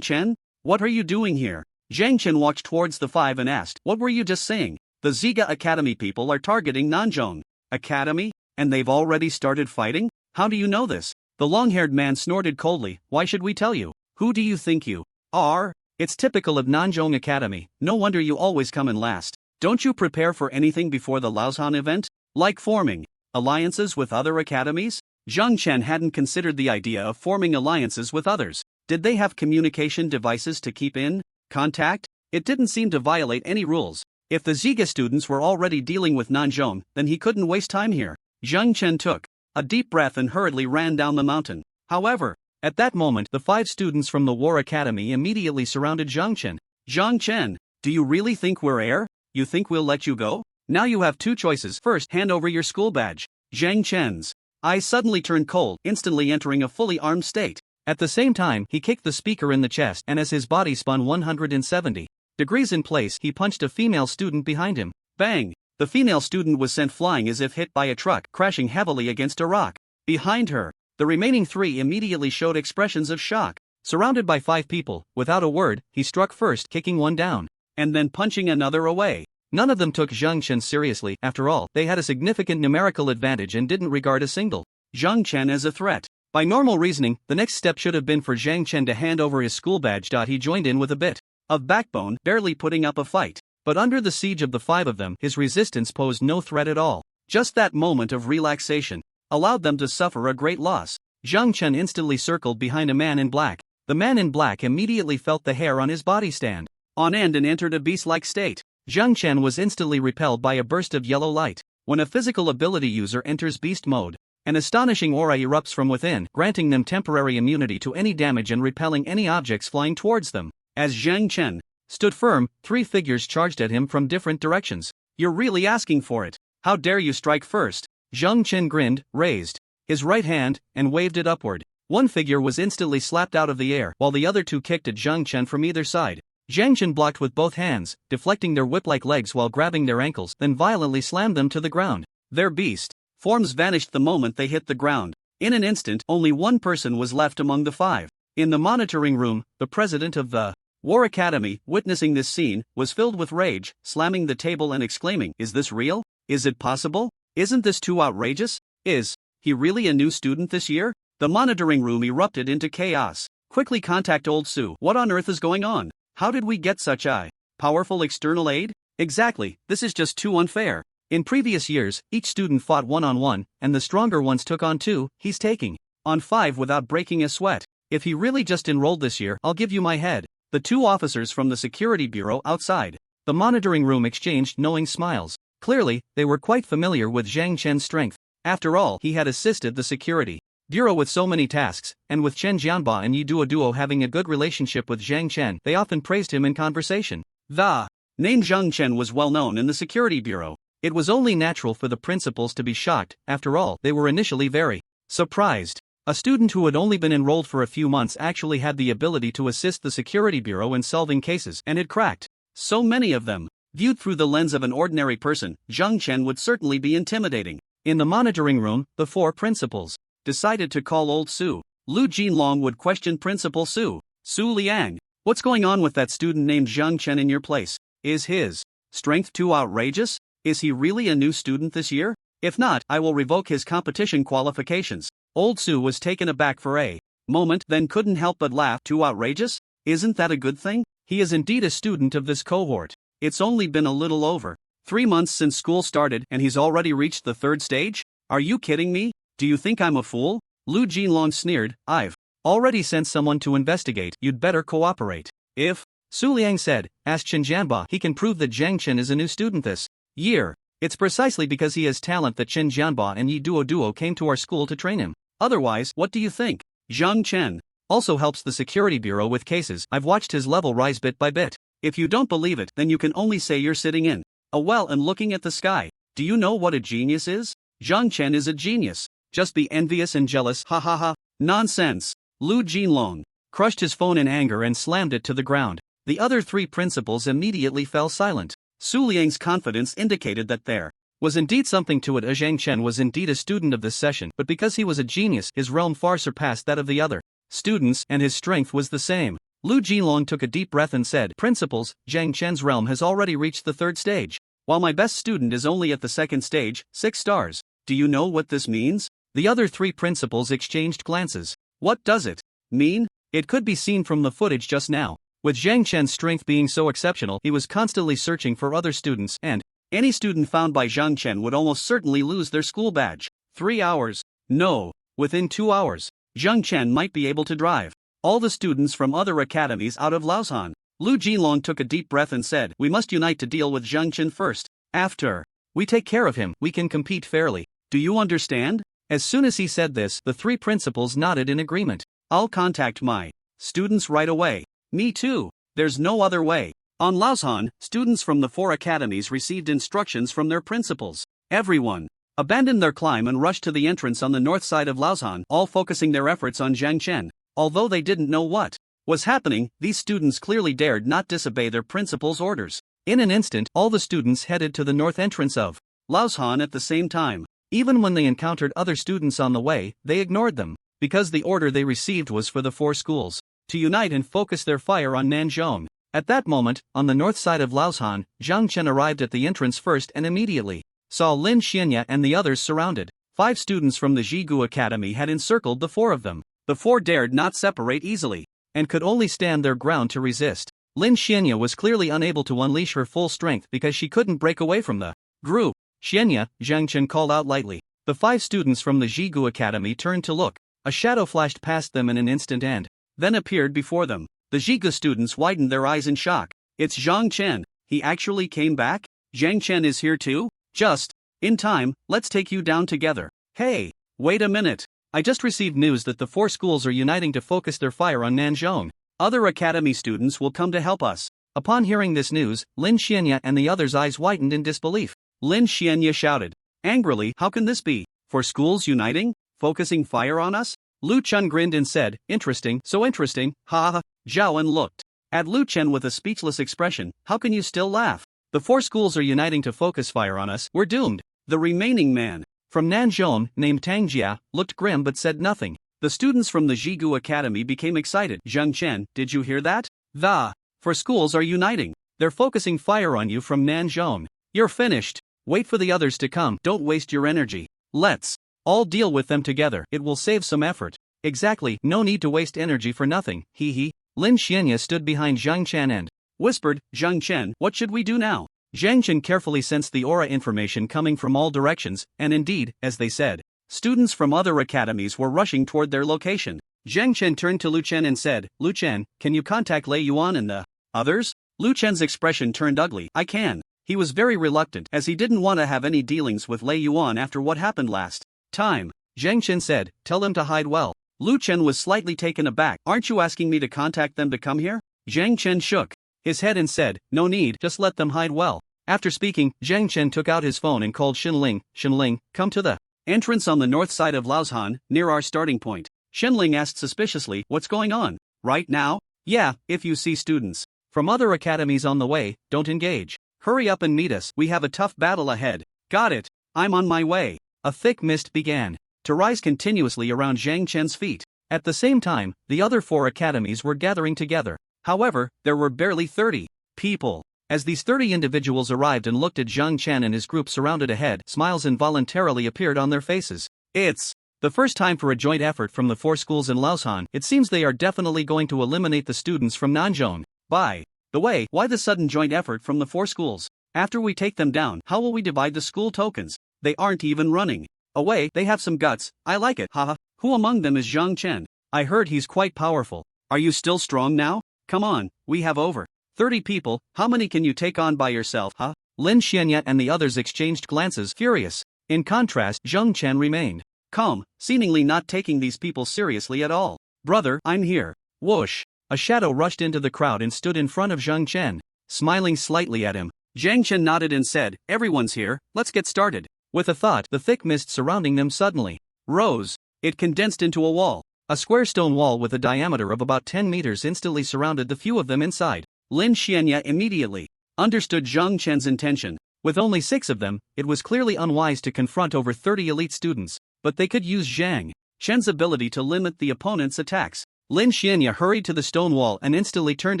Chen? What are you doing here?" Zhang Chen walked towards the 5 and asked, "What were you just saying?" "The Ziga Academy people are targeting Nanzhong Academy, and they've already started fighting? How do you know this?" The long-haired man snorted coldly. "Why should we tell you? Who do you think you are? It's typical of Nanzhong Academy, no wonder you always come in last. Don't you prepare for anything before the Laoshan event?" Like forming alliances with other academies? Zhang Chen hadn't considered the idea of forming alliances with others. Did they have communication devices to keep in contact? It didn't seem to violate any rules. If the Ziga students were already dealing with Nanzhong, then he couldn't waste time here. Zhang Chen took a deep breath and hurriedly ran down the mountain. However, at that moment, the 5 students from the War Academy immediately surrounded Zhang Chen. Zhang Chen, do you really think we're air? You think we'll let you go? Now you have 2 choices. First, hand over your school badge. Zhang Chen's eyes suddenly turned cold, instantly entering a fully armed state. At the same time, he kicked the speaker in the chest, and as his body spun 170 degrees in place, he punched a female student behind him. Bang! The female student was sent flying as if hit by a truck, crashing heavily against a rock. Behind her, the remaining 3 immediately showed expressions of shock. Surrounded by 5 people, without a word, he struck first, kicking one down, and then punching another away. None of them took Zhang Chen seriously. After all, they had a significant numerical advantage and didn't regard a single Zhang Chen as a threat. By normal reasoning, the next step should have been for Zhang Chen to hand over his school badge. He joined in with a bit of backbone, barely putting up a fight. But under the siege of the 5 of them, his resistance posed no threat at all. Just that moment of relaxation allowed them to suffer a great loss. Zhang Chen instantly circled behind a man in black. The man in black immediately felt the hair on his body stand on end and entered a beast-like state. Zhang Chen was instantly repelled by a burst of yellow light. When a physical ability user enters beast mode, an astonishing aura erupts from within, granting them temporary immunity to any damage and repelling any objects flying towards them. As Zhang Chen stood firm, 3 figures charged at him from different directions. You're really asking for it. How dare you strike first? Zhang Chen grinned, raised his right hand, and waved it upward. One figure was instantly slapped out of the air, while the other 2 kicked at Zhang Chen from either side. Zhang Chen blocked with both hands, deflecting their whip-like legs while grabbing their ankles, then violently slammed them to the ground. Their beast forms vanished the moment they hit the ground. In an instant, only one person was left among the 5. In the monitoring room, the president of the War Academy, witnessing this scene, was filled with rage, slamming the table and exclaiming, "Is this real? Is it possible? Isn't this too outrageous? Is he really a new student this year?" The monitoring room erupted into chaos. Quickly contact Old Sue. What on earth is going on? How did we get such a powerful external aid? Exactly, this is just too unfair. In previous years, each student fought one-on-one, and the stronger ones took on 2, he's taking on 5 without breaking a sweat. If he really just enrolled this year, I'll give you my head. The 2 officers from the security bureau outside the monitoring room exchanged knowing smiles. Clearly, they were quite familiar with Zhang Chen's strength. After all, he had assisted the security bureau with so many tasks, and with Chen Jianba and Yi Duo having a good relationship with Zhang Chen, they often praised him in conversation. The name Zhang Chen was well known in the security bureau. It was only natural for the principals to be shocked. After all, they were initially very surprised. A student who had only been enrolled for a few months actually had the ability to assist the security bureau in solving cases, and had cracked so many of them. Viewed through the lens of an ordinary person, Zhang Chen would certainly be intimidating. In the monitoring room, the 4 principals decided to call Old Sue. Lu Jinlong would question Principal Su. Su Liang, what's going on with that student named Zhang Chen in your place? Is his strength too outrageous? Is he really a new student this year? If not, I will revoke his competition qualifications. Old Su was taken aback for a moment, then couldn't help but laugh. Too outrageous? Isn't that a good thing? He is indeed a student of this cohort. It's only been a little over 3 months since school started and he's already reached the 3rd stage? Are you kidding me? Do you think I'm a fool? Lu Jinlong sneered. I've already sent someone to investigate. You'd better cooperate. If Su Liang said, ask Chen Jianba. He can prove that Zhang Chen is a new student this year. It's precisely because he has talent that Chen Jianba and Yi Duo came to our school to train him. Otherwise, what do you think? Zhang Chen also helps the security bureau with cases. I've watched his level rise bit by bit. If you don't believe it, then you can only say you're sitting in a well and looking at the sky. Do you know what a genius is? Zhang Chen is a genius. Just be envious and jealous, ha ha ha. Nonsense. Lu Jinlong crushed his phone in anger and slammed it to the ground. The other 3 principals immediately fell silent. Su Liang's confidence indicated that there was indeed something to it. Zhang Chen was indeed a student of this session, but because he was a genius, his realm far surpassed that of the other students, and his strength was the same. Lu Jinlong took a deep breath and said, Principals, Zhang Chen's realm has already reached the 3rd stage, while my best student is only at the 2nd stage, 6 stars. Do you know what this means? The other 3 principals exchanged glances. What does it mean? It could be seen from the footage just now. With Zhang Chen's strength being so exceptional, he was constantly searching for other students and Any student found by Zhang Chen would almost certainly lose their school badge. 3 hours. No. Within 2 hours, Zhang Chen might be able to drive all the students from other academies out of Laoshan. Lu Jinlong took a deep breath and said, "We must unite to deal with Zhang Chen first. After we take care of him, we can compete fairly. Do you understand?" As soon as he said this, the 3 principals nodded in agreement. "I'll contact my students right away." "Me too. There's no other way." On Laoshan, students from the 4 academies received instructions from their principals. Everyone abandoned their climb and rushed to the entrance on the north side of Laoshan, all focusing their efforts on Zhang Chen. Although they didn't know what was happening, these students clearly dared not disobey their principal's orders. In an instant, all the students headed to the north entrance of Laoshan at the same time. Even when they encountered other students on the way, they ignored them, because the order they received was for the 4 schools to unite and focus their fire on Nanzhong. At that moment, on the north side of Laoshan, Zhang Chen arrived at the entrance first and immediately saw Lin Xianya and the others surrounded. 5 students from the Jigu Academy had encircled the 4 of them. The 4 dared not separate easily, and could only stand their ground to resist. Lin Xianya was clearly unable to unleash her full strength because she couldn't break away from the group. "Xianya," Zhang Chen called out lightly. The 5 students from the Jigu Academy turned to look. A shadow flashed past them in an instant and then appeared before them. The Jigu students widened their eyes in shock. "It's Zhang Chen. He actually came back? Zhang Chen is here too? Just in time, let's take you down together." "Hey, wait a minute. I just received news that the 4 schools are uniting to focus their fire on Nanzhong. Other academy students will come to help us." Upon hearing this news, Lin Xianya and the others' eyes widened in disbelief. Lin Xianya shouted angrily, "How can this be? 4 schools uniting? Focusing fire on us?" Lu Chen grinned and said, "Interesting, so interesting, ha ha." Zhao En looked at Lu Chen with a speechless expression. "How can you still laugh? The 4 schools are uniting to focus fire on us. We're doomed." The remaining man from Nanzhong, named Tang Jia, looked grim but said nothing. The students from the Jigu Academy became excited. "Zhang Chen, did you hear that? The 4 schools are uniting. They're focusing fire on you from Nanzhong. You're finished. Wait for the others to come. Don't waste your energy. Let's all deal with them together. It will save some effort." "Exactly, no need to waste energy for nothing, hee hee." Lin Xianya stood behind Zhang Chen and whispered, "Zhang Chen, what should we do now?" Zhang Chen carefully sensed the aura information coming from all directions, and indeed, as they said, students from other academies were rushing toward their location. Zhang Chen turned to Lu Chen and said, "Lu Chen, can you contact Lei Yuan and the others?" Lu Chen's expression turned ugly. "I can." He was very reluctant, as he didn't want to have any dealings with Lei Yuan after what happened last time. Zhang Chen said, "Tell them to hide well." Lu Chen was slightly taken aback. "Aren't you asking me to contact them to come here?" Zhang Chen shook his head and said, "No need, just let them hide well." After speaking, Zhang Chen took out his phone and called Xinling. "Xinling, come to the entrance on the north side of Laoshan, near our starting point." Xinling asked suspiciously, "What's going on? Right now?" "Yeah, if you see students from other academies on the way, don't engage. Hurry up and meet us. We have a tough battle ahead." "Got it. I'm on my way." A thick mist began to rise continuously around Zhang Chen's feet. At the same time, the other 4 academies were gathering together. However, there were barely 30 people. As these 30 individuals arrived and looked at Zhang Chen and his group surrounded ahead, smiles involuntarily appeared on their faces. It's the first time for a joint effort from the 4 schools in Laoshan. It seems they are definitely going to eliminate the students from Nanzhong. By the way, why the sudden joint effort from the 4 schools? After we take them down, how will we divide the school tokens? They aren't even running away. They have some guts. I like it, haha. Who among them is Zhang Chen? I heard he's quite powerful. Are you still strong now? Come on, we have over 30 people. How many can you take on by yourself, huh? Lin Xianya and the others exchanged glances, furious. In contrast, Zhang Chen remained calm, seemingly not taking these people seriously at all. "Brother, I'm here." Whoosh! A shadow rushed into the crowd and stood in front of Zhang Chen, smiling slightly at him. Zhang Chen nodded and said, "Everyone's here, let's get started." With a thought, the thick mist surrounding them suddenly rose. It condensed into a wall. A square stone wall with a diameter of about 10 meters instantly surrounded the few of them inside. Lin Xianya immediately understood Zhang Chen's intention. With only 6 of them, it was clearly unwise to confront over 30 elite students, but they could use Zhang Chen's ability to limit the opponent's attacks. Lin Xianya hurried to the stone wall and instantly turned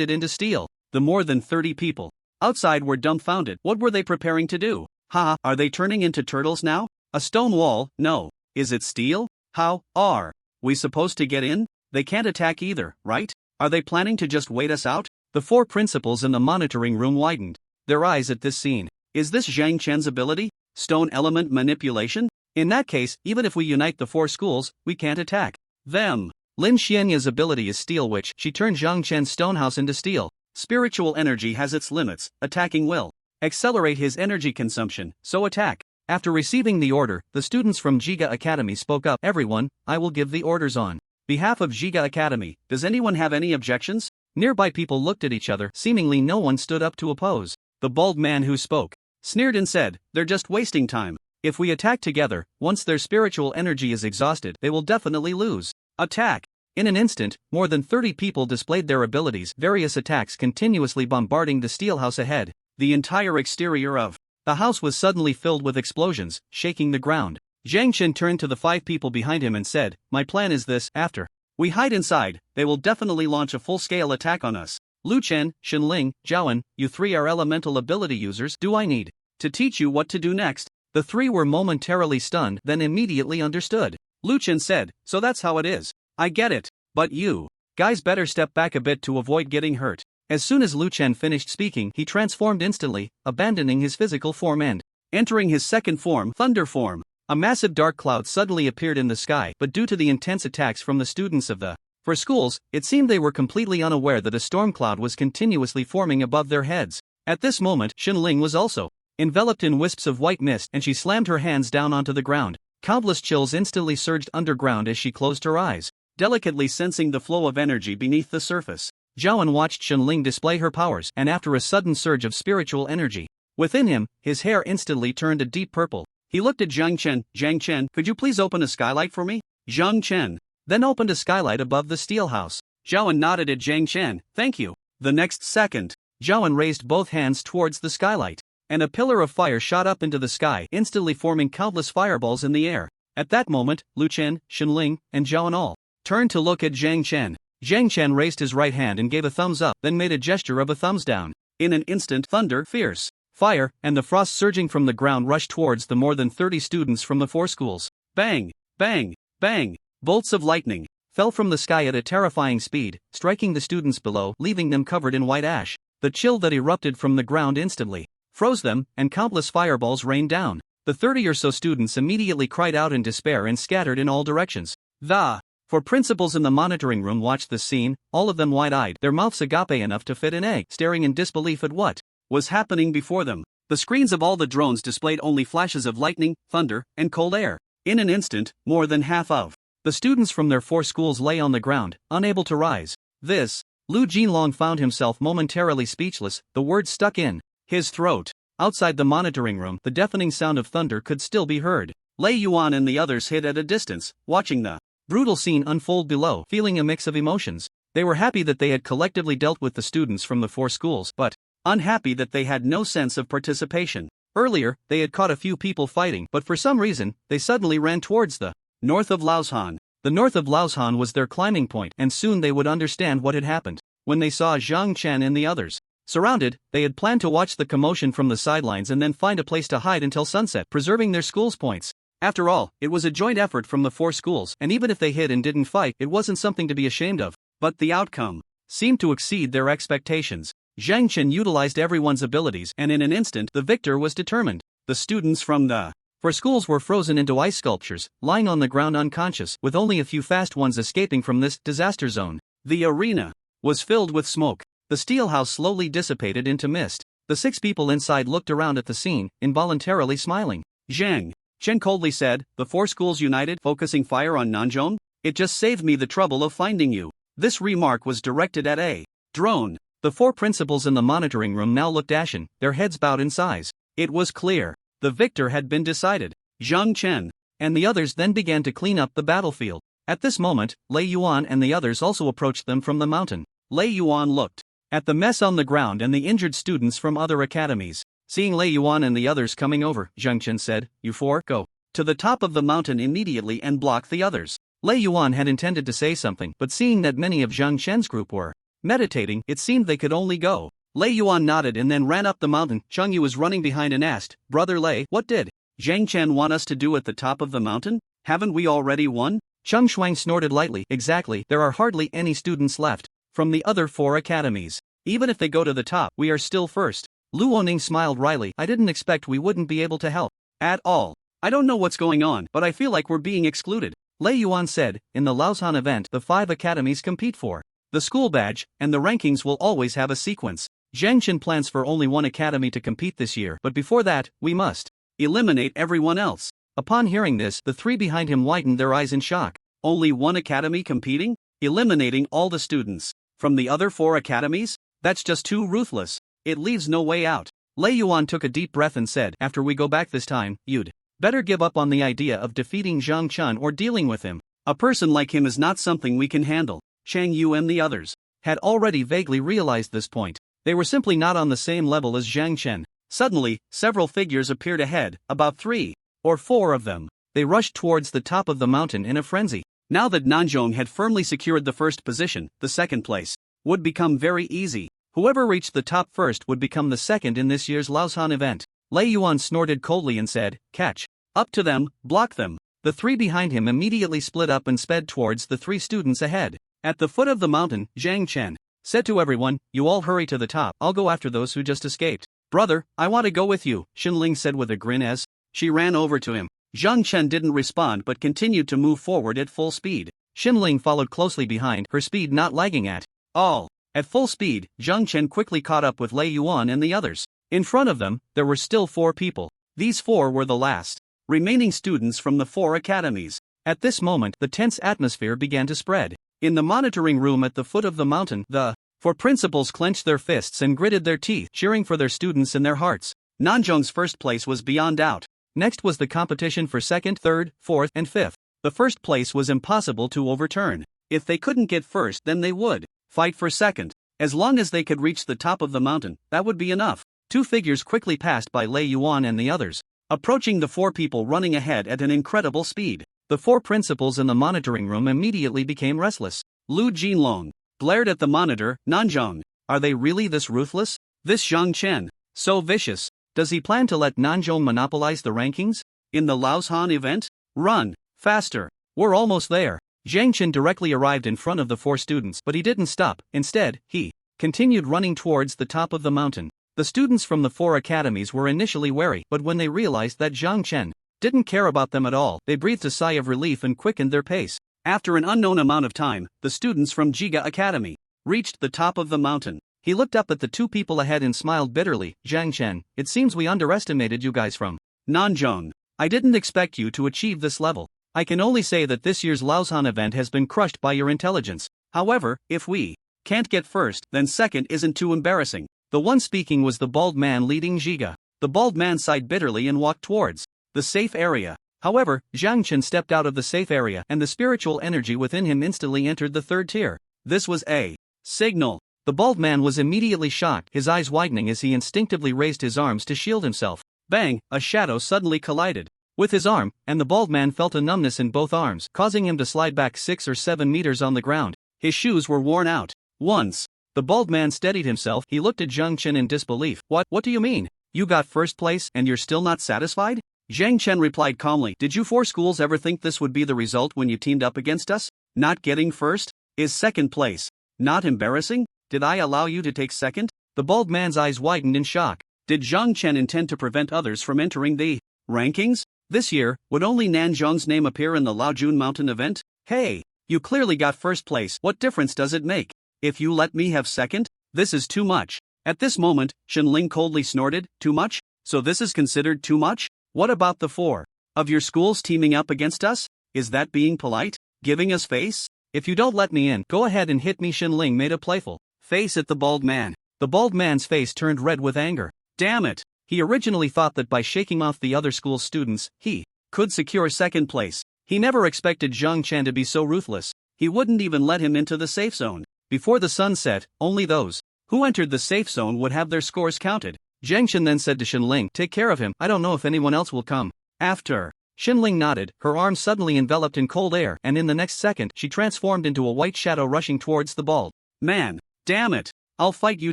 it into steel. The more than 30 people outside were dumbfounded. What were they preparing to do? Ha, are they turning into turtles now? A stone wall? No. Is it steel? How are we supposed to get in? They can't attack either, right? Are they planning to just wait us out? The 4 principals in the monitoring room widened their eyes at this scene. Is this Zhang Chen's ability? Stone element manipulation? In that case, even if we unite the 4 schools, we can't attack them. Lin Xianya's ability is steel, which she turned Zhang Chen's stonehouse into steel. Spiritual energy has its limits, attacking will accelerate his energy consumption, so attack. After receiving the order, the students from Jiga Academy spoke up. Everyone, I will give the orders on behalf of Jiga Academy. Does anyone have any objections? Nearby people looked at each other. Seemingly no one stood up to oppose. The bald man who spoke sneered and said, they're just wasting time. If we attack together, once their spiritual energy is exhausted, they will definitely lose. Attack! In an instant, more than 30 people displayed their abilities, various attacks continuously bombarding the steel house ahead. The entire exterior of the house was suddenly filled with explosions, shaking the ground. Zhang Chen turned to the 5 people behind him and said, my plan is this: after we hide inside, they will definitely launch a full-scale attack on us. Lu Chen, Shenling, Zhaoan, you 3 are elemental ability users. Do I need to teach you what to do next? The 3 were momentarily stunned, then immediately understood. Lu Chen said, so that's how it is. I get it. But you guys better step back a bit to avoid getting hurt. As soon as Lu Chen finished speaking, he transformed instantly, abandoning his physical form and entering his second form, thunder form. A massive dark cloud suddenly appeared in the sky, but due to the intense attacks from the students of the 4 schools, it seemed they were completely unaware that a storm cloud was continuously forming above their heads. At this moment, Shenling was also enveloped in wisps of white mist, and she slammed her hands down onto the ground. Countless chills instantly surged underground as she closed her eyes, delicately sensing the flow of energy beneath the surface. Zhaoan watched Shenling display her powers, and after a sudden surge of spiritual energy within him, his hair instantly turned a deep purple. He looked at Zhang Chen. Zhang Chen, could you please open a skylight for me? Zhang Chen then opened a skylight above the steel house. Zhaoan nodded at Zhang Chen. Thank you. The next second, Zhaoan raised both hands towards the skylight, and a pillar of fire shot up into the sky, instantly forming countless fireballs in the air. At that moment, Lu Chen, Shenling, and Zhaoan all turned to look at Zhang Chen. Zhang Chen raised his right hand and gave a thumbs up, then made a gesture of a thumbs down. In an instant, thunder, fierce fire, and the frost surging from the ground rushed towards the more than 30 students from the 4 schools. Bang! Bang! Bang! Bolts of lightning fell from the sky at a terrifying speed, striking the students below, leaving them covered in white ash. The chill that erupted from the ground instantly froze them, and countless fireballs rained down. The 30 or so students immediately cried out in despair and scattered in all directions. The 4 principals in the monitoring room watched the scene, all of them wide-eyed, their mouths agape enough to fit an egg, staring in disbelief at what was happening before them. The screens of all the drones displayed only flashes of lightning, thunder, and cold air. In an instant, more than half of the students from their 4 schools lay on the ground, unable to rise. Lu Jinlong found himself momentarily speechless, the words stuck in his throat. Outside the monitoring room, the deafening sound of thunder could still be heard. Lei Yuan and the others hid at a distance, watching the brutal scene unfold below, feeling a mix of emotions. They were happy that they had collectively dealt with the students from the 4 schools, but unhappy that they had no sense of participation. Earlier, they had caught a few people fighting, but for some reason, they suddenly ran towards the north of Laoshan. The north of Laoshan was their climbing point, and soon they would understand what had happened. When they saw Zhang Chen and the others surrounded, they had planned to watch the commotion from the sidelines and then find a place to hide until sunset, preserving their school's points. After all, it was a joint effort from the 4 schools, and even if they hid and didn't fight, it wasn't something to be ashamed of. But the outcome seemed to exceed their expectations. Zhang Chen utilized everyone's abilities, and in an instant, the victor was determined. The students from the 4 schools were frozen into ice sculptures, lying on the ground unconscious, with only a few fast ones escaping from this disaster zone. The arena was filled with smoke. The steel house slowly dissipated into mist. The 6 people inside looked around at the scene, involuntarily smiling. Zhang Chen coldly said, the 4 schools united, focusing fire on Nanzhong? It just saved me the trouble of finding you. This remark was directed at a drone. The 4 principals in the monitoring room now looked ashen, their heads bowed in sighs. It was clear. The victor had been decided. Zhang Chen and the others then began to clean up the battlefield. At this moment, Lei Yuan and the others also approached them from the mountain. Lei Yuan looked at the mess on the ground and the injured students from other academies. Seeing Lei Yuan and the others coming over, Zhang Chen said, you 4, go to the top of the mountain immediately and block the others. Lei Yuan had intended to say something, but seeing that many of Zhang Chen's group were meditating, it seemed they could only go. Lei Yuan nodded and then ran up the mountain. Cheng Yu was running behind and asked, Brother Lei, what did Zhang Chen want us to do at the top of the mountain? Haven't we already won? Cheng Shuang snorted lightly. Exactly, there are hardly any students left from the other 4 academies. Even if they go to the top, we are still first. Lu Oning smiled wryly. I didn't expect we wouldn't be able to help. At all. I don't know what's going on, but I feel like we're being excluded. Lei Yuan said, in the Laoshan event the 5 academies compete for the school badge, and the rankings will always have a sequence. Zhang Chen plans for only one academy to compete this year, but before that, we must eliminate everyone else. Upon hearing this, the 3 behind him widened their eyes in shock. Only one academy competing? Eliminating all the students from the other 4 academies? That's just too ruthless. It leaves no way out. Lei Yuan took a deep breath and said, after we go back this time, you'd better give up on the idea of defeating Zhang Chen or dealing with him. A person like him is not something we can handle. Chang Yu and the others had already vaguely realized this point. They were simply not on the same level as Zhang Chen. Suddenly, several figures appeared ahead, about 3 or 4 of them. They rushed towards the top of the mountain in a frenzy. Now that Nanzhong had firmly secured the first position, the second place would become very easy. Whoever reached the top first would become the second in this year's Laoshan event. Lei Yuan snorted coldly and said, catch up to them, block them. The 3 behind him immediately split up and sped towards the 3 students ahead. At the foot of the mountain, Zhang Chen said to everyone, you all hurry to the top, I'll go after those who just escaped. Brother, I want to go with you, Xinling said with a grin as she ran over to him. Zhang Chen didn't respond but continued to move forward at full speed. Xinling followed closely behind, her speed not lagging at all. At full speed, Zhang Chen quickly caught up with Lei Yuan and the others. In front of them, there were still 4 people. These 4 were the last remaining students from the 4 academies. At this moment, the tense atmosphere began to spread. In the monitoring room at the foot of the mountain, the 4 principals clenched their fists and gritted their teeth, cheering for their students in their hearts. Nanzhong's first place was beyond doubt. Next was the competition for second, third, fourth, and fifth. The first place was impossible to overturn. If they couldn't get first, then they would fight for second. As long as they could reach the top of the mountain, that would be enough. 2 figures quickly passed by Lei Yuan and the others, approaching the 4 people running ahead at an incredible speed. The 4 principals in the monitoring room immediately became restless. Lu Jinlong glared at the monitor. Nanzhong, are they really this ruthless? This Zhang Chen, so vicious. Does he plan to let Nanzhong monopolize the rankings? In the Laoshan event? Run, faster, we're almost there. Zhang Chen directly arrived in front of the 4 students, but he didn't stop. Instead, he continued running towards the top of the mountain. The students from the 4 academies were initially wary, but when they realized that Zhang Chen didn't care about them at all, they breathed a sigh of relief and quickened their pace. After an unknown amount of time, the students from Jiga Academy reached the top of the mountain. He looked up at the 2 people ahead and smiled bitterly. Zhang Chen, it seems we underestimated you guys from Nanzhong. I didn't expect you to achieve this level. I can only say that this year's Laoshan event has been crushed by your intelligence. However, if we can't get first, then second isn't too embarrassing. The one speaking was the bald man leading Jiga. The bald man sighed bitterly and walked towards the safe area. However, Zhang Chen stepped out of the safe area and the spiritual energy within him instantly entered the 3rd tier. This was a signal. The bald man was immediately shocked, his eyes widening as he instinctively raised his arms to shield himself. Bang! A shadow suddenly collided with his arm, and the bald man felt a numbness in both arms, causing him to slide back 6 or 7 meters on the ground. His shoes were worn out. Once the bald man steadied himself, he looked at Zhang Chen in disbelief. What do you mean? You got first place and you're still not satisfied? Zhang Chen replied calmly. Did you 4 schools ever think this would be the result when you teamed up against us? Not getting first? Is second place not embarrassing? Did I allow you to take second? The bald man's eyes widened in shock. Did Zhang Chen intend to prevent others from entering the rankings? This year, would only Nanzhong's name appear in the Laojun Mountain event? Hey, you clearly got first place. What difference does it make if you let me have second? This is too much. At this moment, Xinling coldly snorted. Too much? So this is considered too much? What about the 4 of your schools teaming up against us? Is that being polite? Giving us face? If you don't let me in, go ahead and hit me. Xinling made a playful face at the bald man. The bald man's face turned red with anger. Damn it! He originally thought that by shaking off the other school students, he could secure second place. He never expected Zhang Chen to be so ruthless. He wouldn't even let him into the safe zone. Before the sun set, only those who entered the safe zone would have their scores counted. Zhang Chen then said to Xinling, take care of him, I don't know if anyone else will come after. Xinling nodded, her arms suddenly enveloped in cold air, and in the next second she transformed into a white shadow rushing towards the bald man. Damn it! I'll fight you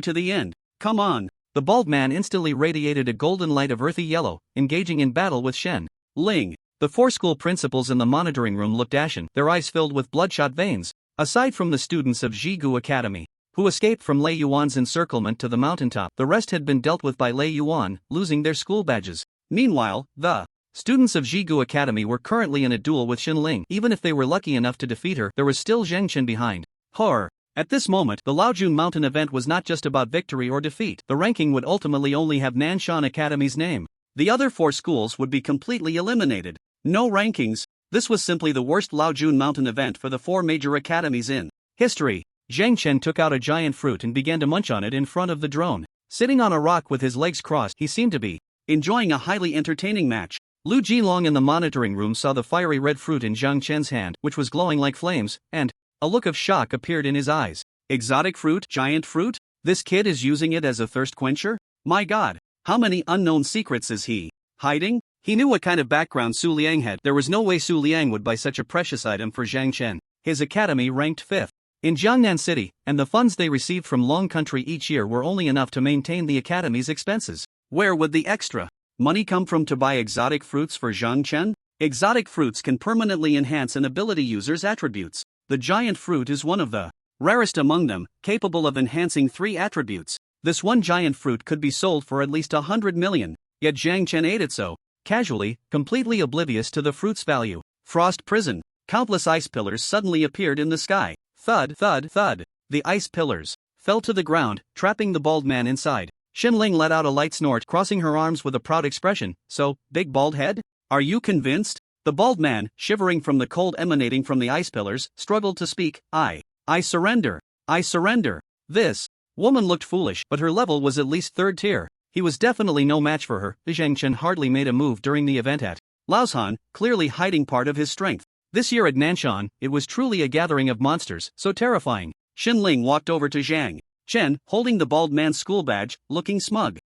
to the end. Come on! The bald man instantly radiated a golden light of earthy yellow, engaging in battle with Shen Ling. The 4 school principals in the monitoring room looked ashen, their eyes filled with bloodshot veins. Aside from the students of Jigu Academy, who escaped from Lei Yuan's encirclement to the mountaintop. The rest had been dealt with by Lei Yuan, losing their school badges. Meanwhile, the students of Jigu Academy were currently in a duel with Xinling. Even if they were lucky enough to defeat her, there was still Zheng Chen behind. Horror. At this moment, the Laojun Mountain event was not just about victory or defeat. The ranking would ultimately only have Nanshan Academy's name. The other 4 schools would be completely eliminated. No rankings. This was simply the worst Laojun Mountain event for the 4 major academies in history. Zheng Chen took out a giant fruit and began to munch on it in front of the drone. Sitting on a rock with his legs crossed, he seemed to be enjoying a highly entertaining match. Lu Jilong in the monitoring room saw the fiery red fruit in Zheng Chen's hand, which was glowing like flames, and a look of shock appeared in his eyes. Exotic fruit? Giant fruit? This kid is using it as a thirst quencher? My god, how many unknown secrets is he hiding? He knew what kind of background Su Liang had. There was no way Su Liang would buy such a precious item for Zhang Chen. His academy ranked 5th in Jiangnan City, and the funds they received from Long Country each year were only enough to maintain the academy's expenses. Where would the extra money come from to buy exotic fruits for Zhang Chen? Exotic fruits can permanently enhance an ability user's attributes. The giant fruit is one of the rarest among them, capable of enhancing 3 attributes. This one giant fruit could be sold for at least 100 million, yet Zhang Chen ate it so casually, completely oblivious to the fruit's value. Frost prison. Countless ice pillars suddenly appeared in the sky. Thud, thud, thud. The ice pillars fell to the ground, trapping the bald man inside. Xinling let out a light snort, crossing her arms with a proud expression. So, big bald head? Are you convinced? The bald man, shivering from the cold emanating from the ice pillars, struggled to speak. I surrender. I surrender. This woman looked foolish, but her level was at least 3rd tier. He was definitely no match for her. Zheng Chen hardly made a move during the event at Laoshan, clearly hiding part of his strength. This year at Nanshan, it was truly a gathering of monsters, so terrifying. Xinling walked over to Zhang Chen, holding the bald man's school badge, looking smug.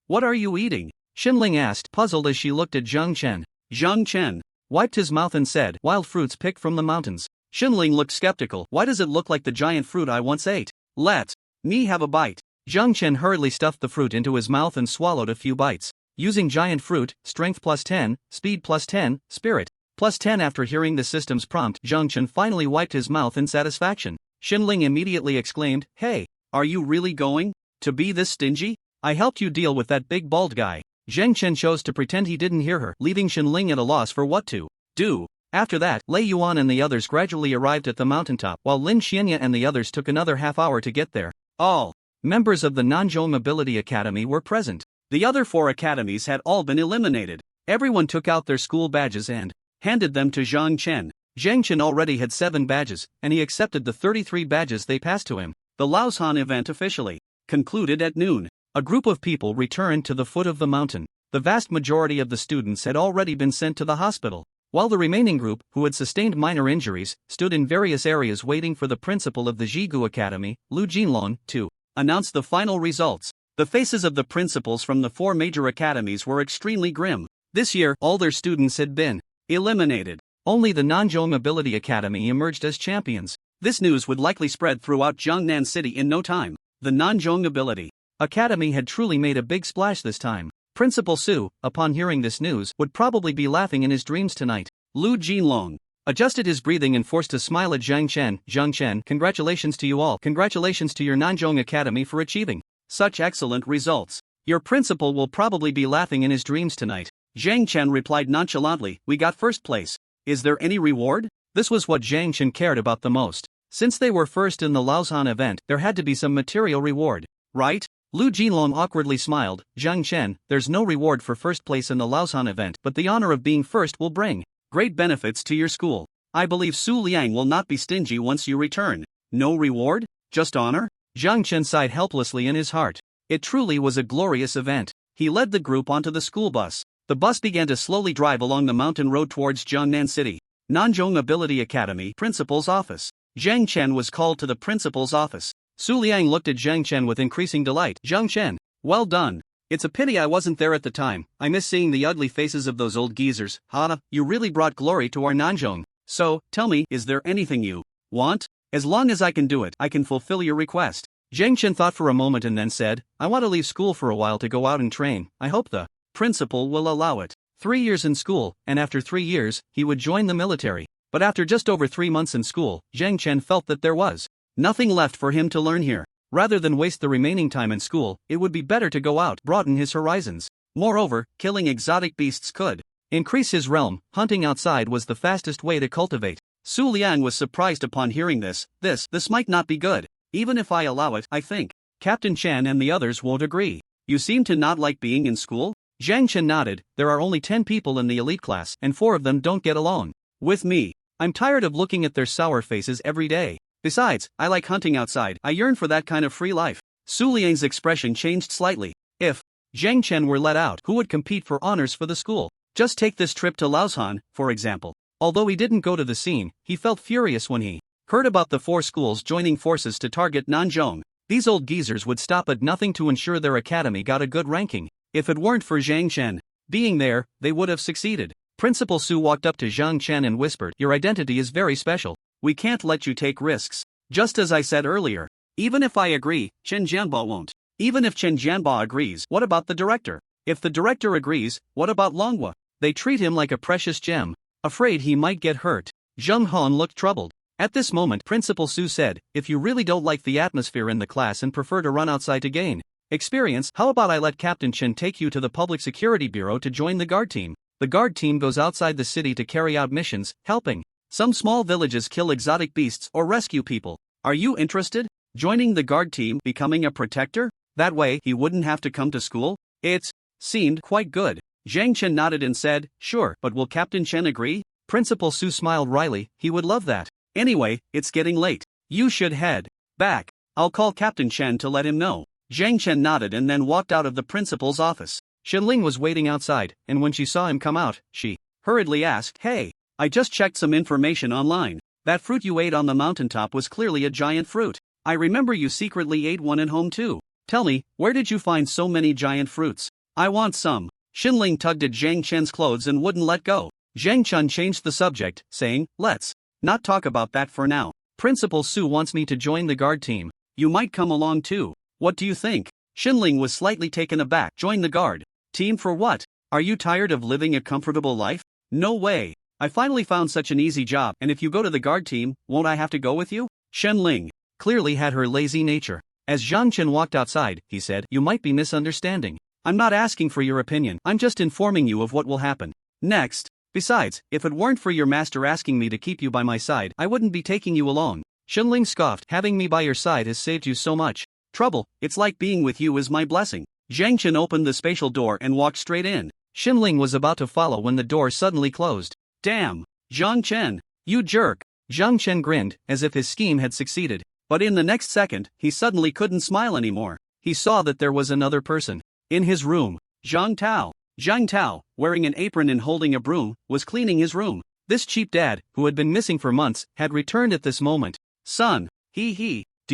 What are you eating? Xinling asked, puzzled as she looked at Zhang Chen. Zhang Chen wiped his mouth and said, wild fruits picked from the mountains. Xinling looked skeptical. Why does it look like the giant fruit I once ate? Let me have a bite. Zhang Chen hurriedly stuffed the fruit into his mouth and swallowed a few bites. Using giant fruit, strength plus 10, speed plus 10, spirit plus 10. After hearing the system's prompt, Zhang Chen finally wiped his mouth in satisfaction. Xinling immediately exclaimed, hey, are you really going to be this stingy? I helped you deal with that big bald guy. Zheng Chen chose to pretend he didn't hear her, leaving Xinling at a loss for what to do. After that, Lei Yuan and the others gradually arrived at the mountaintop, while Lin Xianya and the others took another half-hour to get there. All members of the Nanzhong Ability Academy were present. The other 4 academies had all been eliminated. Everyone took out their school badges and handed them to Zhang Chen. Zhang Chen already had 7 badges, and he accepted the 33 badges they passed to him. The Laoshan event officially concluded at noon. A group of people returned to the foot of the mountain. The vast majority of the students had already been sent to the hospital, while the remaining group, who had sustained minor injuries, stood in various areas waiting for the principal of the Jigu Academy, Lu Jinlong, to announce the final results. The faces of the principals from the 4 major academies were extremely grim. This year, all their students had been eliminated. Only the Nanzhong Ability Academy emerged as champions. This news would likely spread throughout Jiangnan City in no time. The Nanzhong Ability Academy had truly made a big splash this time. Principal Su, upon hearing this news, would probably be laughing in his dreams tonight. Lu Jinlong adjusted his breathing and forced a smile at Zhang Chen. Zhang Chen, congratulations to you all. Congratulations to your Nanzhong Academy for achieving such excellent results. Your principal will probably be laughing in his dreams tonight. Zhang Chen replied nonchalantly, we got 1st place. Is there any reward? This was what Zhang Chen cared about the most. Since they were first in the Laoshan event, there had to be some material reward, right? Lu Jinlong awkwardly smiled. Zhang Chen, there's no reward for 1st place in the Laoshan event, but the honor of being first will bring great benefits to your school. I believe Su Liang will not be stingy once you return. No reward? Just honor? Zhang Chen sighed helplessly in his heart. It truly was a glorious event. He led the group onto the school bus. The bus began to slowly drive along the mountain road towards Jiangnan City. Nanzhong Ability Academy Principal's Office. Zhang Chen was called to the principal's office. Su Liang looked at Zhang Chen with increasing delight. Zhang Chen, well done. It's a pity I wasn't there at the time. I miss seeing the ugly faces of those old geezers. Hana, you really brought glory to our Nanzhong. So, tell me, is there anything you want? As long as I can do it, I can fulfill your request. Zhang Chen thought for a moment and then said, I want to leave school for a while to go out and train. I hope the principal will allow it. 3 years in school, and after 3 years, he would join the military. But after just over 3 months in school, Zhang Chen felt that there was Nothing left for him to learn here. Rather than waste the remaining time in school, it would be better to go out, broaden his horizons. Moreover, killing exotic beasts could increase his realm. Hunting outside was the fastest way to cultivate. Su Liang was surprised upon hearing this. This might not be good. Even if I allow it, I think Captain Chen and the others won't agree. You seem to not like being in school? Zhang Chen nodded. There are only 10 people in the elite class, and 4 of them don't get along with me. I'm tired of looking at their sour faces every day. Besides, I like hunting outside. I yearn for that kind of free life. Su Liang's expression changed slightly. If Zhang Chen were let out, who would compete for honors for the school? Just take this trip to Laoshan, for example. Although he didn't go to the scene, he felt furious when he heard about the 4 schools joining forces to target Nanzhong. These old geezers would stop at nothing to ensure their academy got a good ranking. If it weren't for Zhang Chen being there, they would have succeeded. Principal Su walked up to Zhang Chen and whispered, "Your identity is very special. We can't let you take risks. Just as I said earlier, even if I agree, Chen Jianba won't. Even if Chen Jianba agrees, what about the director? If the director agrees, what about Longhua? They treat him like a precious gem. Afraid he might get hurt." Zheng Han looked troubled. At this moment, Principal Su said, "If you really don't like the atmosphere in the class and prefer to run outside to gain experience, how about I let Captain Chen take you to the Public Security Bureau to join the guard team? The guard team goes outside the city to carry out missions, helping some small villages kill exotic beasts or rescue people. Are you interested? Joining the guard team, becoming a protector? That way, he wouldn't have to come to school?" It seemed quite good. Zhang Chen nodded and said, "Sure, but will Captain Chen agree?" Principal Su smiled wryly. "He would love that. Anyway, it's getting late. You should head back. I'll call Captain Chen to let him know." Zhang Chen nodded and then walked out of the principal's office. Shenling was waiting outside, and when she saw him come out, she hurriedly asked, "Hey, I just checked some information online. That fruit you ate on the mountaintop was clearly a giant fruit. I remember you secretly ate one at home too. Tell me, where did you find so many giant fruits? I want some." Shenling tugged at Zhang Chen's clothes and wouldn't let go. Zhang Chen changed the subject, saying, "Let's not talk about that for now. Principal Su wants me to join the guard team. You might come along too. What do you think?" Shenling was slightly taken aback. "Join the guard team for what? Are you tired of living a comfortable life?" "No way. I finally found such an easy job, and if you go to the guard team, won't I have to go with you?" Shenling clearly had her lazy nature. As Zhang Chen walked outside, he said, "You might be misunderstanding. I'm not asking for your opinion, I'm just informing you of what will happen next. Besides, if it weren't for your master asking me to keep you by my side, I wouldn't be taking you along." Shenling scoffed, "Having me by your side has saved you so much trouble. It's like being with you is my blessing." Zhang Chen opened the spatial door and walked straight in. Shenling was about to follow when the door suddenly closed. "Damn, Zhang Chen, you jerk." Zhang Chen grinned, as if his scheme had succeeded. But in the next second, he suddenly couldn't smile anymore. He saw that there was another person in his room. Zhang Tao. Zhang Tao, wearing an apron and holding a broom, was cleaning his room. This cheap dad, who had been missing for months, had returned at this moment. "Son, do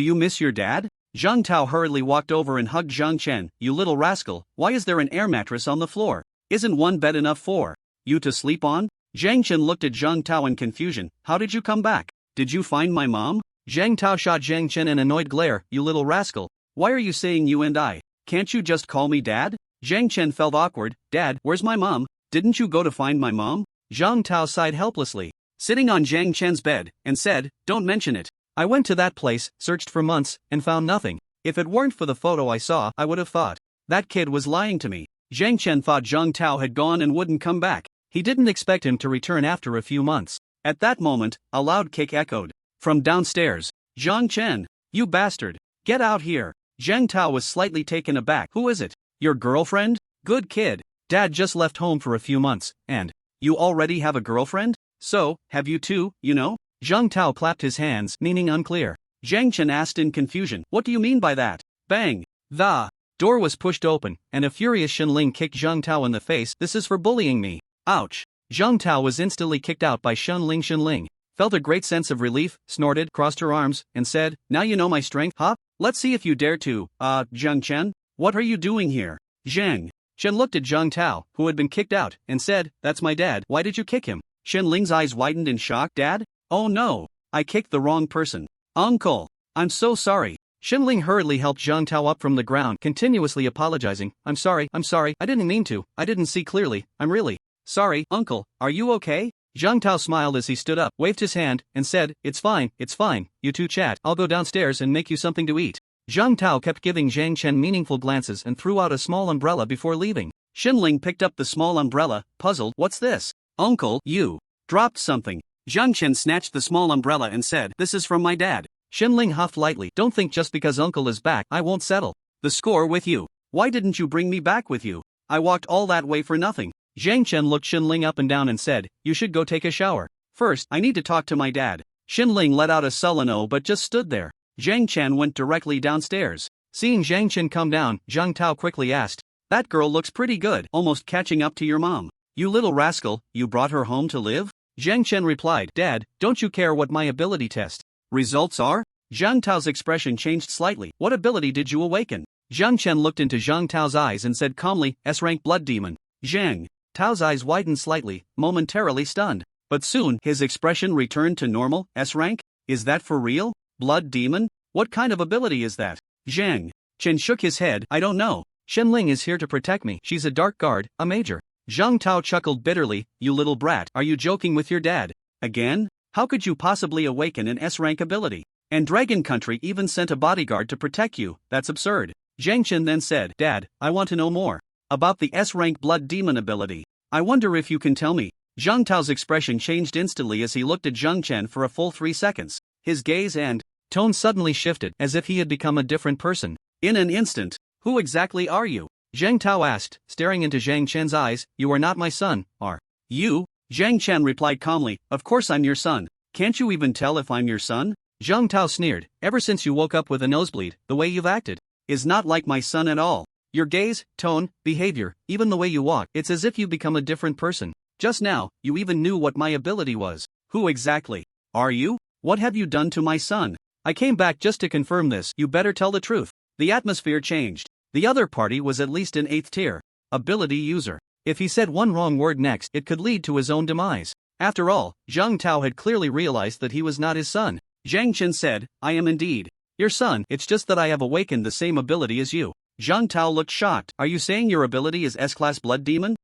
you miss your dad?" Zhang Tao hurriedly walked over and hugged Zhang Chen. "You little rascal, why is there an air mattress on the floor? Isn't one bed enough for you to sleep on?" Zhang Chen looked at Zhang Tao in confusion. "How did you come back? Did you find my mom?" Zhang Tao shot Zhang Chen an annoyed glare. "You little rascal, why are you saying you and I? Can't you just call me Dad?" Zhang Chen felt awkward. "Dad, where's my mom? Didn't you go to find my mom?" Zhang Tao sighed helplessly, sitting on Zhang Chen's bed, and said, "Don't mention it. I went to that place, searched for months, and found nothing. If it weren't for the photo I saw, I would have thought that kid was lying to me." Zhang Chen thought Zhang Tao had gone and wouldn't come back. He didn't expect him to return after a few months. At that moment, a loud kick echoed from downstairs. "Zhang Chen, you bastard, get out here." Zhang Tao was slightly taken aback. "Who is it? Your girlfriend? Good kid. Dad just left home for a few months, and you already have a girlfriend? So, have you too, you know?" Zhang Tao clapped his hands, meaning unclear. Zhang Chen asked in confusion, "What do you mean by that?" Bang! The door was pushed open, and a furious Shenling kicked Zhang Tao in the face. "This is for bullying me." Ouch! Zhang Tao was instantly kicked out by Shenling. Shenling felt a great sense of relief, snorted, crossed her arms, and said, "Now you know my strength, huh? Let's see if you dare to, Zhang Chen, what are you doing here?" Zhang Chen looked at Zhang Tao, who had been kicked out, and said, "That's my dad. Why did you kick him?" Shenling's eyes widened in shock. "Dad? Oh no, I kicked the wrong person. Uncle, I'm so sorry." Shenling hurriedly helped Zhang Tao up from the ground, continuously apologizing. I'm sorry, I didn't mean to, I didn't see clearly, I'm really sorry." "Uncle, are you okay?" Zhang Tao smiled as he stood up, waved his hand, and said, it's fine, you two chat, I'll go downstairs and make you something to eat. Zhang Tao kept giving Zhang Chen meaningful glances and threw out a small umbrella before leaving. Xinling picked up the small umbrella, puzzled, what's this? Uncle, you dropped something. Zhang Chen snatched the small umbrella and said, this is from my dad. Xinling huffed lightly, don't think just because uncle is back, I won't settle the score with you. Why didn't you bring me back with you? I walked all that way for nothing. Zhang Chen looked Xinling up and down and said, you should go take a shower. First, I need to talk to my dad. Xinling let out a sullen "oh" but just stood there. Zhang Chen went directly downstairs. Seeing Zhang Chen come down, Zhang Tao quickly asked, that girl looks pretty good, almost catching up to your mom. You little rascal, you brought her home to live? Zhang Chen replied, Dad, don't you care what my ability test results are? Zhang Tao's expression changed slightly. What ability did you awaken? Zhang Chen looked into Zhang Tao's eyes and said calmly, S-rank blood demon. Zhang Tao's eyes widened slightly, momentarily stunned. But soon, his expression returned to normal. S-rank? Is that for real? Blood demon? What kind of ability is that? Zhang Chen shook his head, I don't know. Xinling is here to protect me. She's a dark guard, a major. Zhang Tao chuckled bitterly, you little brat, are you joking with your dad? Again? How could you possibly awaken an S-rank ability? And Dragon Country even sent a bodyguard to protect you, that's absurd. Zhang Chen then said, Dad, I want to know more about the S-rank blood demon ability. I wonder if you can tell me. Zhang Tao's expression changed instantly as he looked at Zhang Chen for a full 3 seconds. His gaze and tone suddenly shifted, as if he had become a different person. In an instant, who exactly are you? Zhang Tao asked, staring into Zhang Chen's eyes, you are not my son, are you? Zhang Chen replied calmly, of course I'm your son. Can't you even tell if I'm your son? Zhang Tao sneered, ever since you woke up with a nosebleed, the way you've acted is not like my son at all. Your gaze, tone, behavior, even the way you walk, it's as if you become a different person. Just now, you even knew what my ability was. Who exactly are you? What have you done to my son? I came back just to confirm this, you better tell the truth. The atmosphere changed. The other party was at least an 8th tier ability user. If he said one wrong word next, it could lead to his own demise. After all, Zhang Tao had clearly realized that he was not his son. Zhang Chen said, I am indeed your son, it's just that I have awakened the same ability as you. Zhang Tao looked shocked. Are you saying your ability is S-class blood demon?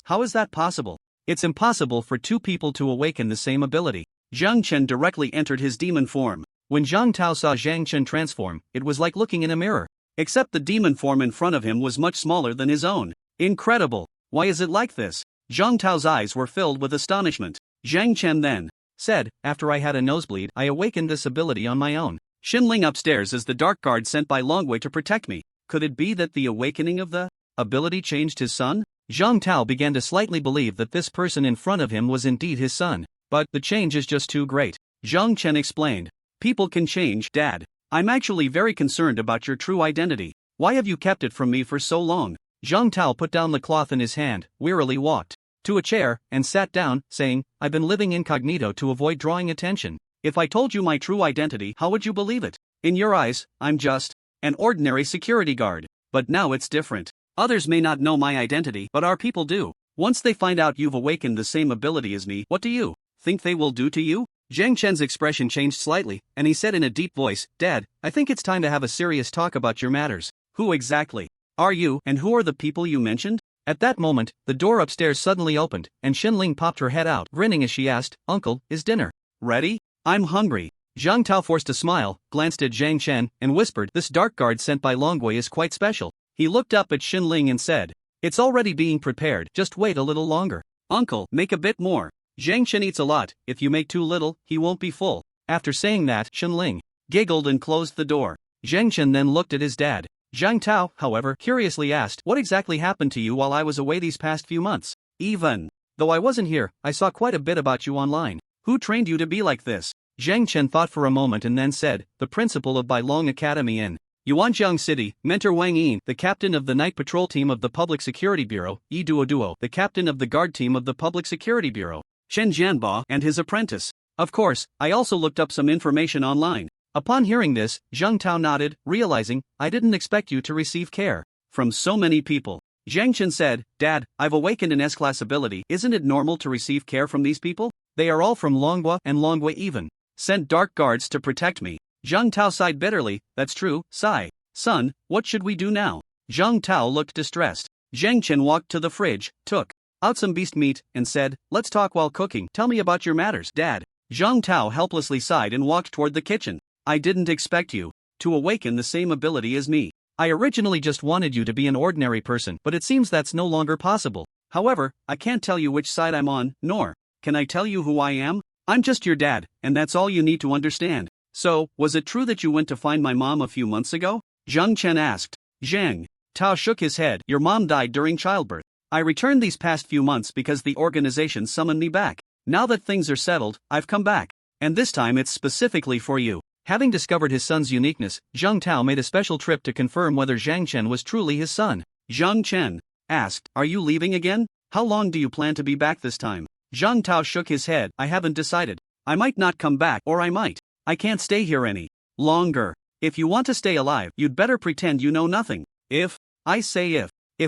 How is that possible? It's impossible for two people to awaken the same ability. Zhang Chen directly entered his demon form. When Zhang Tao saw Zhang Chen transform, it was like looking in a mirror. Except the demon form in front of him was much smaller than his own. Incredible. Why is it like this? Zhang Tao's eyes were filled with astonishment. Zhang Chen then said, after I had a nosebleed, I awakened this ability on my own. Xinling upstairs is the dark guard sent by Longwei to protect me. Could it be that the awakening of the ability changed his son? Zhang Tao began to slightly believe that this person in front of him was indeed his son. But the change is just too great. Zhang Chen explained. People can change, Dad. I'm actually very concerned about your true identity. Why have you kept it from me for so long? Zhang Tao put down the cloth in his hand, wearily walked to a chair, and sat down, saying, I've been living incognito to avoid drawing attention. If I told you my true identity, how would you believe it? In your eyes, I'm just an ordinary security guard. But now it's different. Others may not know my identity, but our people do. Once they find out you've awakened the same ability as me, what do you think they will do to you? Zhang Chen's expression changed slightly, and he said in a deep voice, Dad, I think it's time to have a serious talk about your matters. Who exactly are you, and who are the people you mentioned? At that moment, the door upstairs suddenly opened, and Xinling popped her head out, grinning as she asked, Uncle, is dinner ready? I'm hungry. Zhang Tao forced a smile, glanced at Zhang Chen, and whispered, this dark guard sent by Longwei is quite special. He looked up at Xinling and said, it's already being prepared, just wait a little longer. Uncle, make a bit more. Zhang Chen eats a lot, if you make too little, he won't be full. After saying that, Xinling giggled and closed the door. Zhang Chen then looked at his dad. Zhang Tao, however, curiously asked, what exactly happened to you while I was away these past few months? Even though I wasn't here, I saw quite a bit about you online. Who trained you to be like this? Zhang Chen thought for a moment and then said, the principal of Bailong Academy in Yuanjiang City, Mentor Wang Yin, the captain of the night patrol team of the Public Security Bureau, Yi Duo, the captain of the guard team of the Public Security Bureau, Shen Jianba, and his apprentice. Of course, I also looked up some information online. Upon hearing this, Zhang Tao nodded, realizing, I didn't expect you to receive care from so many people. Zhang Chen said, Dad, I've awakened an S-class ability. Isn't it normal to receive care from these people? They are all from Longhua, and Longwei even sent dark guards to protect me. Zhang Tao sighed bitterly, that's true, sigh. Son, what should we do now? Zhang Tao looked distressed. Zhang Chen walked to the fridge, took out some beast meat, and said, "Let's talk while cooking. Tell me about your matters, Dad." Zhang Tao helplessly sighed and walked toward the kitchen. "I didn't expect you to awaken the same ability as me. I originally just wanted you to be an ordinary person, but it seems that's no longer possible. However, I can't tell you which side I'm on, nor can I tell you who I am. I'm just your dad, and that's all you need to understand." "So, was it true that you went to find my mom a few months ago?" Zhang Chen asked. Zhang Tao shook his head. "Your mom died during childbirth. I returned these past few months because the organization summoned me back. Now that things are settled, I've come back. And this time it's specifically for you." Having discovered his son's uniqueness, Zhang Tao made a special trip to confirm whether Zhang Chen was truly his son. Zhang Chen asked, "Are you leaving again? How long do you plan to be back this time?" Zhang Tao shook his head. "I haven't decided. I might not come back, or I might. I can't stay here any longer. If you want to stay alive, you'd better pretend you know nothing. If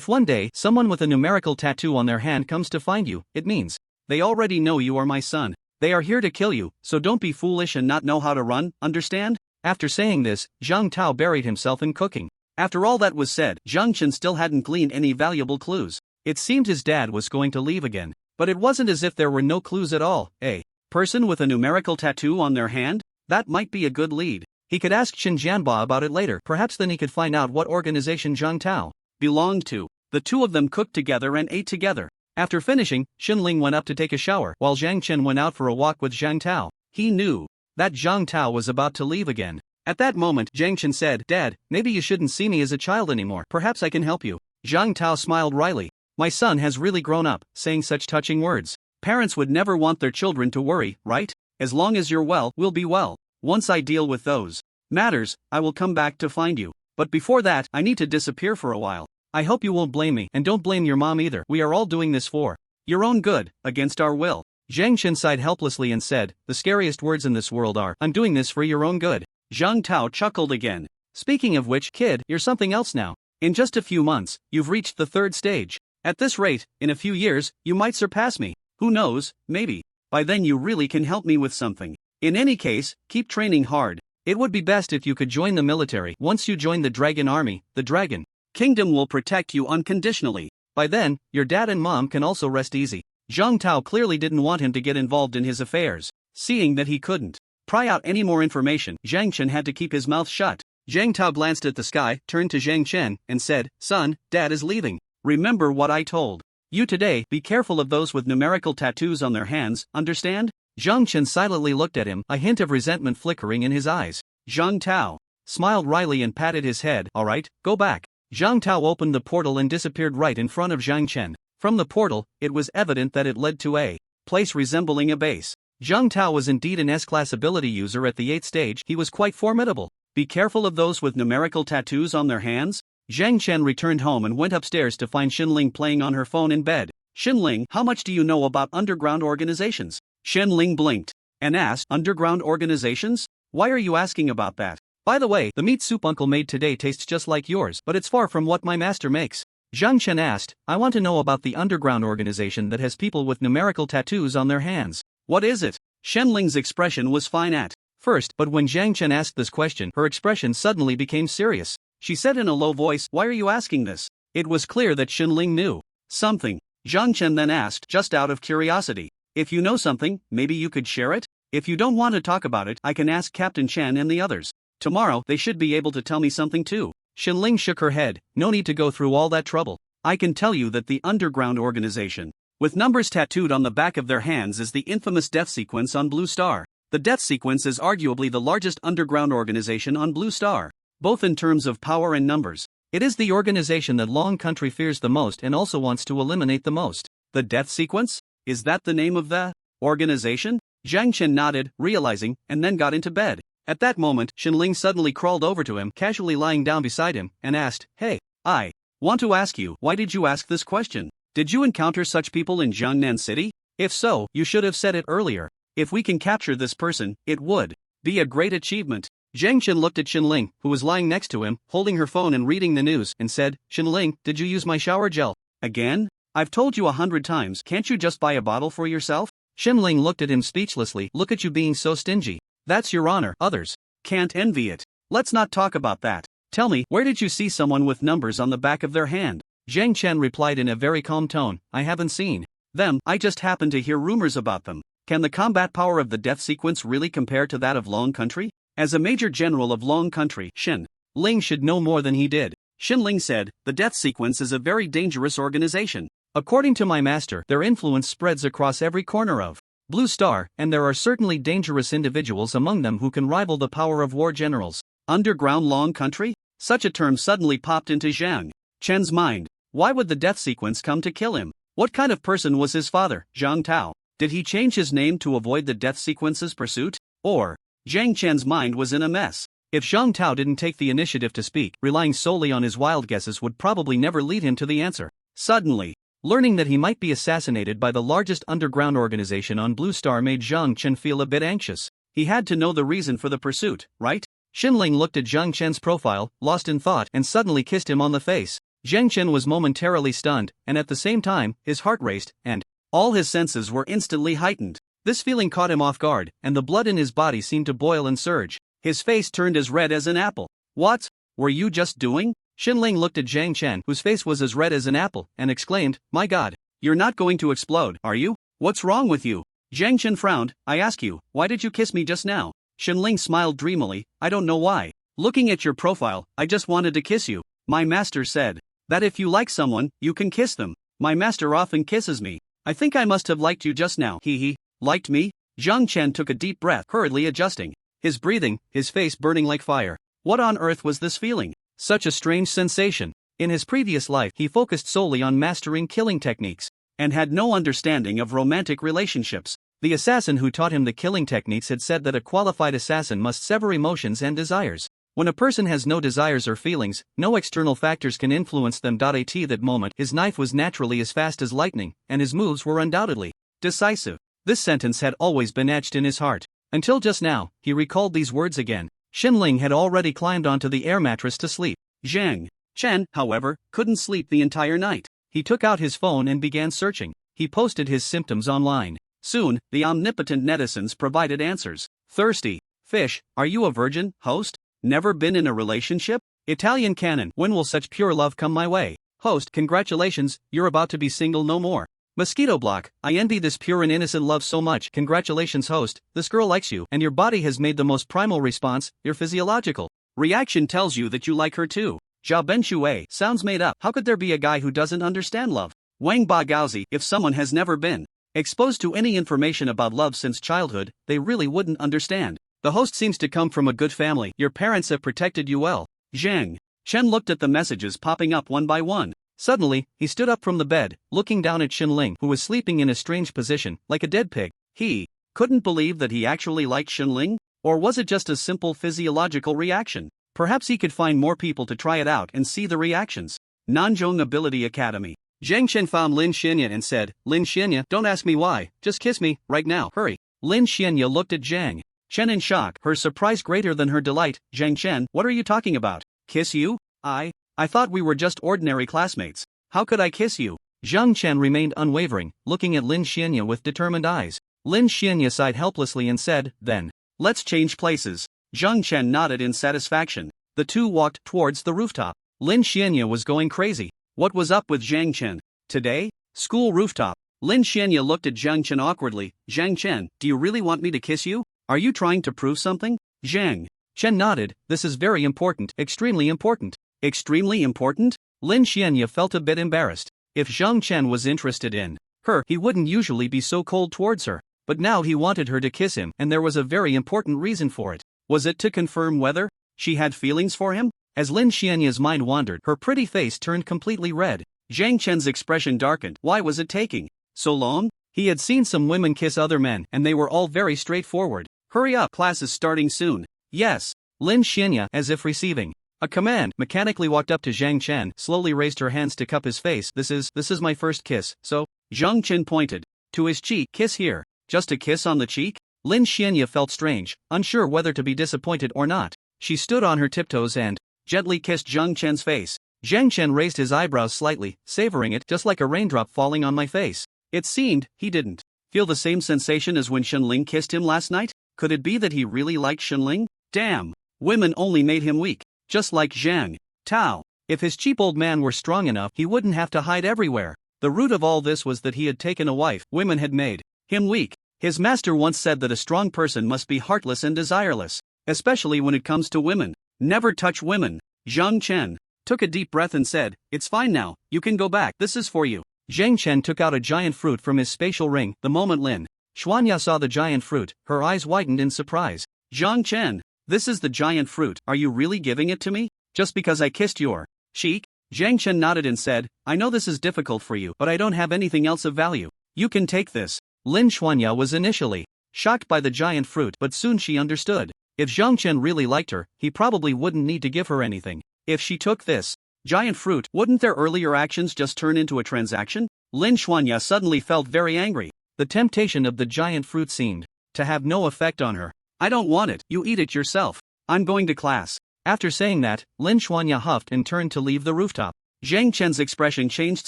one day someone with a numerical tattoo on their hand comes to find you, it means they already know you are my son. They are here to kill you, so don't be foolish and not know how to run, understand?" After saying this, Zhang Tao buried himself in cooking. After all that was said, Zhang Chen still hadn't gleaned any valuable clues. It seemed his dad was going to leave again. But it wasn't as if there were no clues at all. A person with a numerical tattoo on their hand? That might be a good lead. He could ask Qin Jianba about it later. Perhaps then he could find out what organization Zhang Tao belonged to. The two of them cooked together and ate together. After finishing, Xinling went up to take a shower, while Zhang Chen went out for a walk with Zhang Tao. He knew that Zhang Tao was about to leave again. At that moment, Zhang Chen said, "Dad, maybe you shouldn't see me as a child anymore. Perhaps I can help you." Zhang Tao smiled wryly. "My son has really grown up, saying such touching words. Parents would never want their children to worry, right? As long as you're well, we'll be well. Once I deal with those matters, I will come back to find you. But before that, I need to disappear for a while. I hope you won't blame me, and don't blame your mom either. We are all doing this for your own good, against our will." Zhang Chen sighed helplessly and said, "The scariest words in this world are, I'm doing this for your own good." Zhang Tao chuckled again. "Speaking of which, kid, you're something else now. In just a few months, you've reached the 3rd stage. At this rate, in a few years, you might surpass me. Who knows, maybe. By then you really can help me with something. In any case, keep training hard. It would be best if you could join the military. Once you join the Dragon Army, the Dragon Kingdom will protect you unconditionally. By then, your dad and mom can also rest easy." Zhang Tao clearly didn't want him to get involved in his affairs. Seeing that he couldn't pry out any more information, Zhang Chen had to keep his mouth shut. Zhang Tao glanced at the sky, turned to Zhang Chen, and said, "Son, Dad is leaving. Remember what I told you today. Be careful of those with numerical tattoos on their hands, understand?" Zhang Chen silently looked at him, a hint of resentment flickering in his eyes. Zhang Tao smiled wryly and patted his head. "All right, go back." Zhang Tao opened the portal and disappeared right in front of Zhang Chen. From the portal, it was evident that it led to a place resembling a base. Zhang Tao was indeed an S-class ability user at the 8th stage. He was quite formidable. Be careful of those with numerical tattoos on their hands? Zhang Chen returned home and went upstairs to find Xinling playing on her phone in bed. "Xinling, how much do you know about underground organizations?" Xinling blinked and asked, "Underground organizations? Why are you asking about that? By the way, the meat soup uncle made today tastes just like yours, but it's far from what my master makes." Zhang Chen asked, "I want to know about the underground organization that has people with numerical tattoos on their hands. What is it?" Xinling's expression was fine at first, but when Zhang Chen asked this question, her expression suddenly became serious. She said in a low voice, "Why are you asking this?" It was clear that Xinling knew something. Zhang Chen then asked, just out of curiosity, "If you know something, maybe you could share it? If you don't want to talk about it, I can ask Captain Chen and the others. Tomorrow, they should be able to tell me something too." Xinling shook her head. "No need to go through all that trouble. I can tell you that the underground organization with numbers tattooed on the back of their hands is the infamous death sequence on Blue Star. The death sequence is arguably the largest underground organization on Blue Star, both in terms of power and numbers. It is the organization that Long Country fears the most and also wants to eliminate the most." "The death sequence? Is that the name of the organization?" Zhang Chen nodded, realizing, and then got into bed. At that moment, Xinling suddenly crawled over to him, casually lying down beside him, and asked, "Hey, I want to ask you, why did you ask this question? Did you encounter such people in Jiangnan City? If so, you should have said it earlier. If we can capture this person, it would be a great achievement." Zhang Chen looked at Xinling, who was lying next to him, holding her phone and reading the news, and said, "Xinling, did you use my shower gel again? I've told you 100 times, can't you just buy a bottle for yourself?" Xinling looked at him speechlessly. "Look at you being so stingy. That's your honor, others can't envy it. Let's not talk about that. Tell me, where did you see someone with numbers on the back of their hand?" Zhang Chen replied in a very calm tone, I haven't seen them, I just happened to hear rumors about them. Can the combat power of the death sequence really compare to that of Long Country? As a major general of Long Country, Xin Ling should know more than he did. Xin Ling said, the death sequence is a very dangerous organization. According to my master, their influence spreads across every corner of Blue Star, and there are certainly dangerous individuals among them who can rival the power of war generals. Underground Long Country? Such a term suddenly popped into Zhang Chen's mind. Why would the death sequence come to kill him? What kind of person was his father, Zhang Tao? Did he change his name to avoid the death sequence's pursuit? Or, Zhang Chen's mind was in a mess. If Zhang Tao didn't take the initiative to speak, relying solely on his wild guesses would probably never lead him to the answer. Suddenly, learning that he might be assassinated by the largest underground organization on Blue Star made Zhang Chen feel a bit anxious. He had to know the reason for the pursuit, right? Xin Ling looked at Zhang Chen's profile, lost in thought, and suddenly kissed him on the face. Zhang Chen was momentarily stunned, and at the same time, his heart raced, and all his senses were instantly heightened. This feeling caught him off guard, and the blood in his body seemed to boil and surge. His face turned as red as an apple. What were you just doing? Xin Ling looked at Zhang Chen, whose face was as red as an apple, and exclaimed, my god, you're not going to explode, are you? What's wrong with you? Zhang Chen frowned, I ask you, why did you kiss me just now? Xin Ling smiled dreamily, I don't know why. Looking at your profile, I just wanted to kiss you. My master said that if you like someone, you can kiss them. My master often kisses me. I think I must have liked you just now. He liked me? Zhang Chen took a deep breath, hurriedly adjusting his breathing, his face burning like fire. What on earth was this feeling? Such a strange sensation. In his previous life, he focused solely on mastering killing techniques, and had no understanding of romantic relationships. The assassin who taught him the killing techniques had said that a qualified assassin must sever emotions and desires. When a person has no desires or feelings, no external factors can influence them. At that moment, his knife was naturally as fast as lightning, and his moves were undoubtedly decisive. This sentence had always been etched in his heart. Until just now, he recalled these words again. Xin Ling had already climbed onto the air mattress to sleep. Zhang Chen, however, couldn't sleep the entire night. He took out his phone and began searching. He posted his symptoms online. Soon, the omnipotent netizens provided answers. Thirsty fish, are you a virgin, host? Never been in a relationship? Italian canon, when will such pure love come my way? Host, congratulations, you're about to be single no more. Mosquito block, I envy this pure and innocent love so much. Congratulations host, this girl likes you, and your body has made the most primal response. Your physiological reaction tells you that you like her too. Jia Ben Shui, sounds made up. How could there be a guy who doesn't understand love? Wang Ba Gaozi, if someone has never been exposed to any information about love since childhood, they really wouldn't understand. The host seems to come from a good family. Your parents have protected you well. Zhang Chen looked at the messages popping up one by one. Suddenly, he stood up from the bed, looking down at Xin Ling, who was sleeping in a strange position, like a dead pig. He couldn't believe that he actually liked Xin Ling? Or was it just a simple physiological reaction? Perhaps he could find more people to try it out and see the reactions. Nanzhong Ability Academy. Zhang Chen found Lin Xianya and said, Lin Xianya, don't ask me why, just kiss me, right now, hurry. Lin Xianya looked at Zhang Chen in shock, her surprise greater than her delight. Zhang Chen, what are you talking about? Kiss you? I thought we were just ordinary classmates. How could I kiss you? Zhang Chen remained unwavering, looking at Lin Xianya with determined eyes. Lin Xianya sighed helplessly and said, then, let's change places. Zhang Chen nodded in satisfaction. The two walked towards the rooftop. Lin Xianya was going crazy. What was up with Zhang Chen? Today? School rooftop. Lin Xianya looked at Zhang Chen awkwardly. Zhang Chen, do you really want me to kiss you? Are you trying to prove something? Zhang Chen nodded. This is very important, extremely important. Extremely important? Lin Xianya felt a bit embarrassed. If Zhang Chen was interested in her, he wouldn't usually be so cold towards her. But now he wanted her to kiss him, and there was a very important reason for it. Was it to confirm whether she had feelings for him? As Lin Xianya's mind wandered, her pretty face turned completely red. Zhang Chen's expression darkened. Why was it taking so long? He had seen some women kiss other men, and they were all very straightforward. Hurry up, class is starting soon. Yes. Lin Xianya, as if receiving a command, mechanically walked up to Zhang Chen, slowly raised her hands to cup his face. This is my first kiss, so? Zhang Chen pointed to his cheek. Kiss here. Just a kiss on the cheek? Lin Xianya felt strange, unsure whether to be disappointed or not. She stood on her tiptoes and gently kissed Zhang Chen's face. Zhang Chen raised his eyebrows slightly, savoring it just like a raindrop falling on my face. It seemed he didn't feel the same sensation as when Xin Ling kissed him last night. Could it be that he really liked Xin Ling? Damn, women only made him weak. Just like Zhang Tao. If his cheap old man were strong enough, he wouldn't have to hide everywhere. The root of all this was that he had taken a wife. Women had made him weak. His master once said that a strong person must be heartless and desireless, especially when it comes to women. Never touch women. Zhang Chen took a deep breath and said, "It's fine now, you can go back, this is for you." Zhang Chen took out a giant fruit from his spatial ring. The moment Lin Xuanya saw the giant fruit, her eyes widened in surprise. "Zhang Chen, this is the giant fruit, are you really giving it to me? Just because I kissed your cheek?" Zhang Chen nodded and said, "I know this is difficult for you, but I don't have anything else of value. You can take this." Lin Xuanya was initially shocked by the giant fruit, but soon she understood. If Zhang Chen really liked her, he probably wouldn't need to give her anything. If she took this giant fruit, wouldn't their earlier actions just turn into a transaction? Lin Xuanya suddenly felt very angry. The temptation of the giant fruit seemed to have no effect on her. "I don't want it, you eat it yourself. I'm going to class." After saying that, Lin Xuanya huffed and turned to leave the rooftop. Zhang Chen's expression changed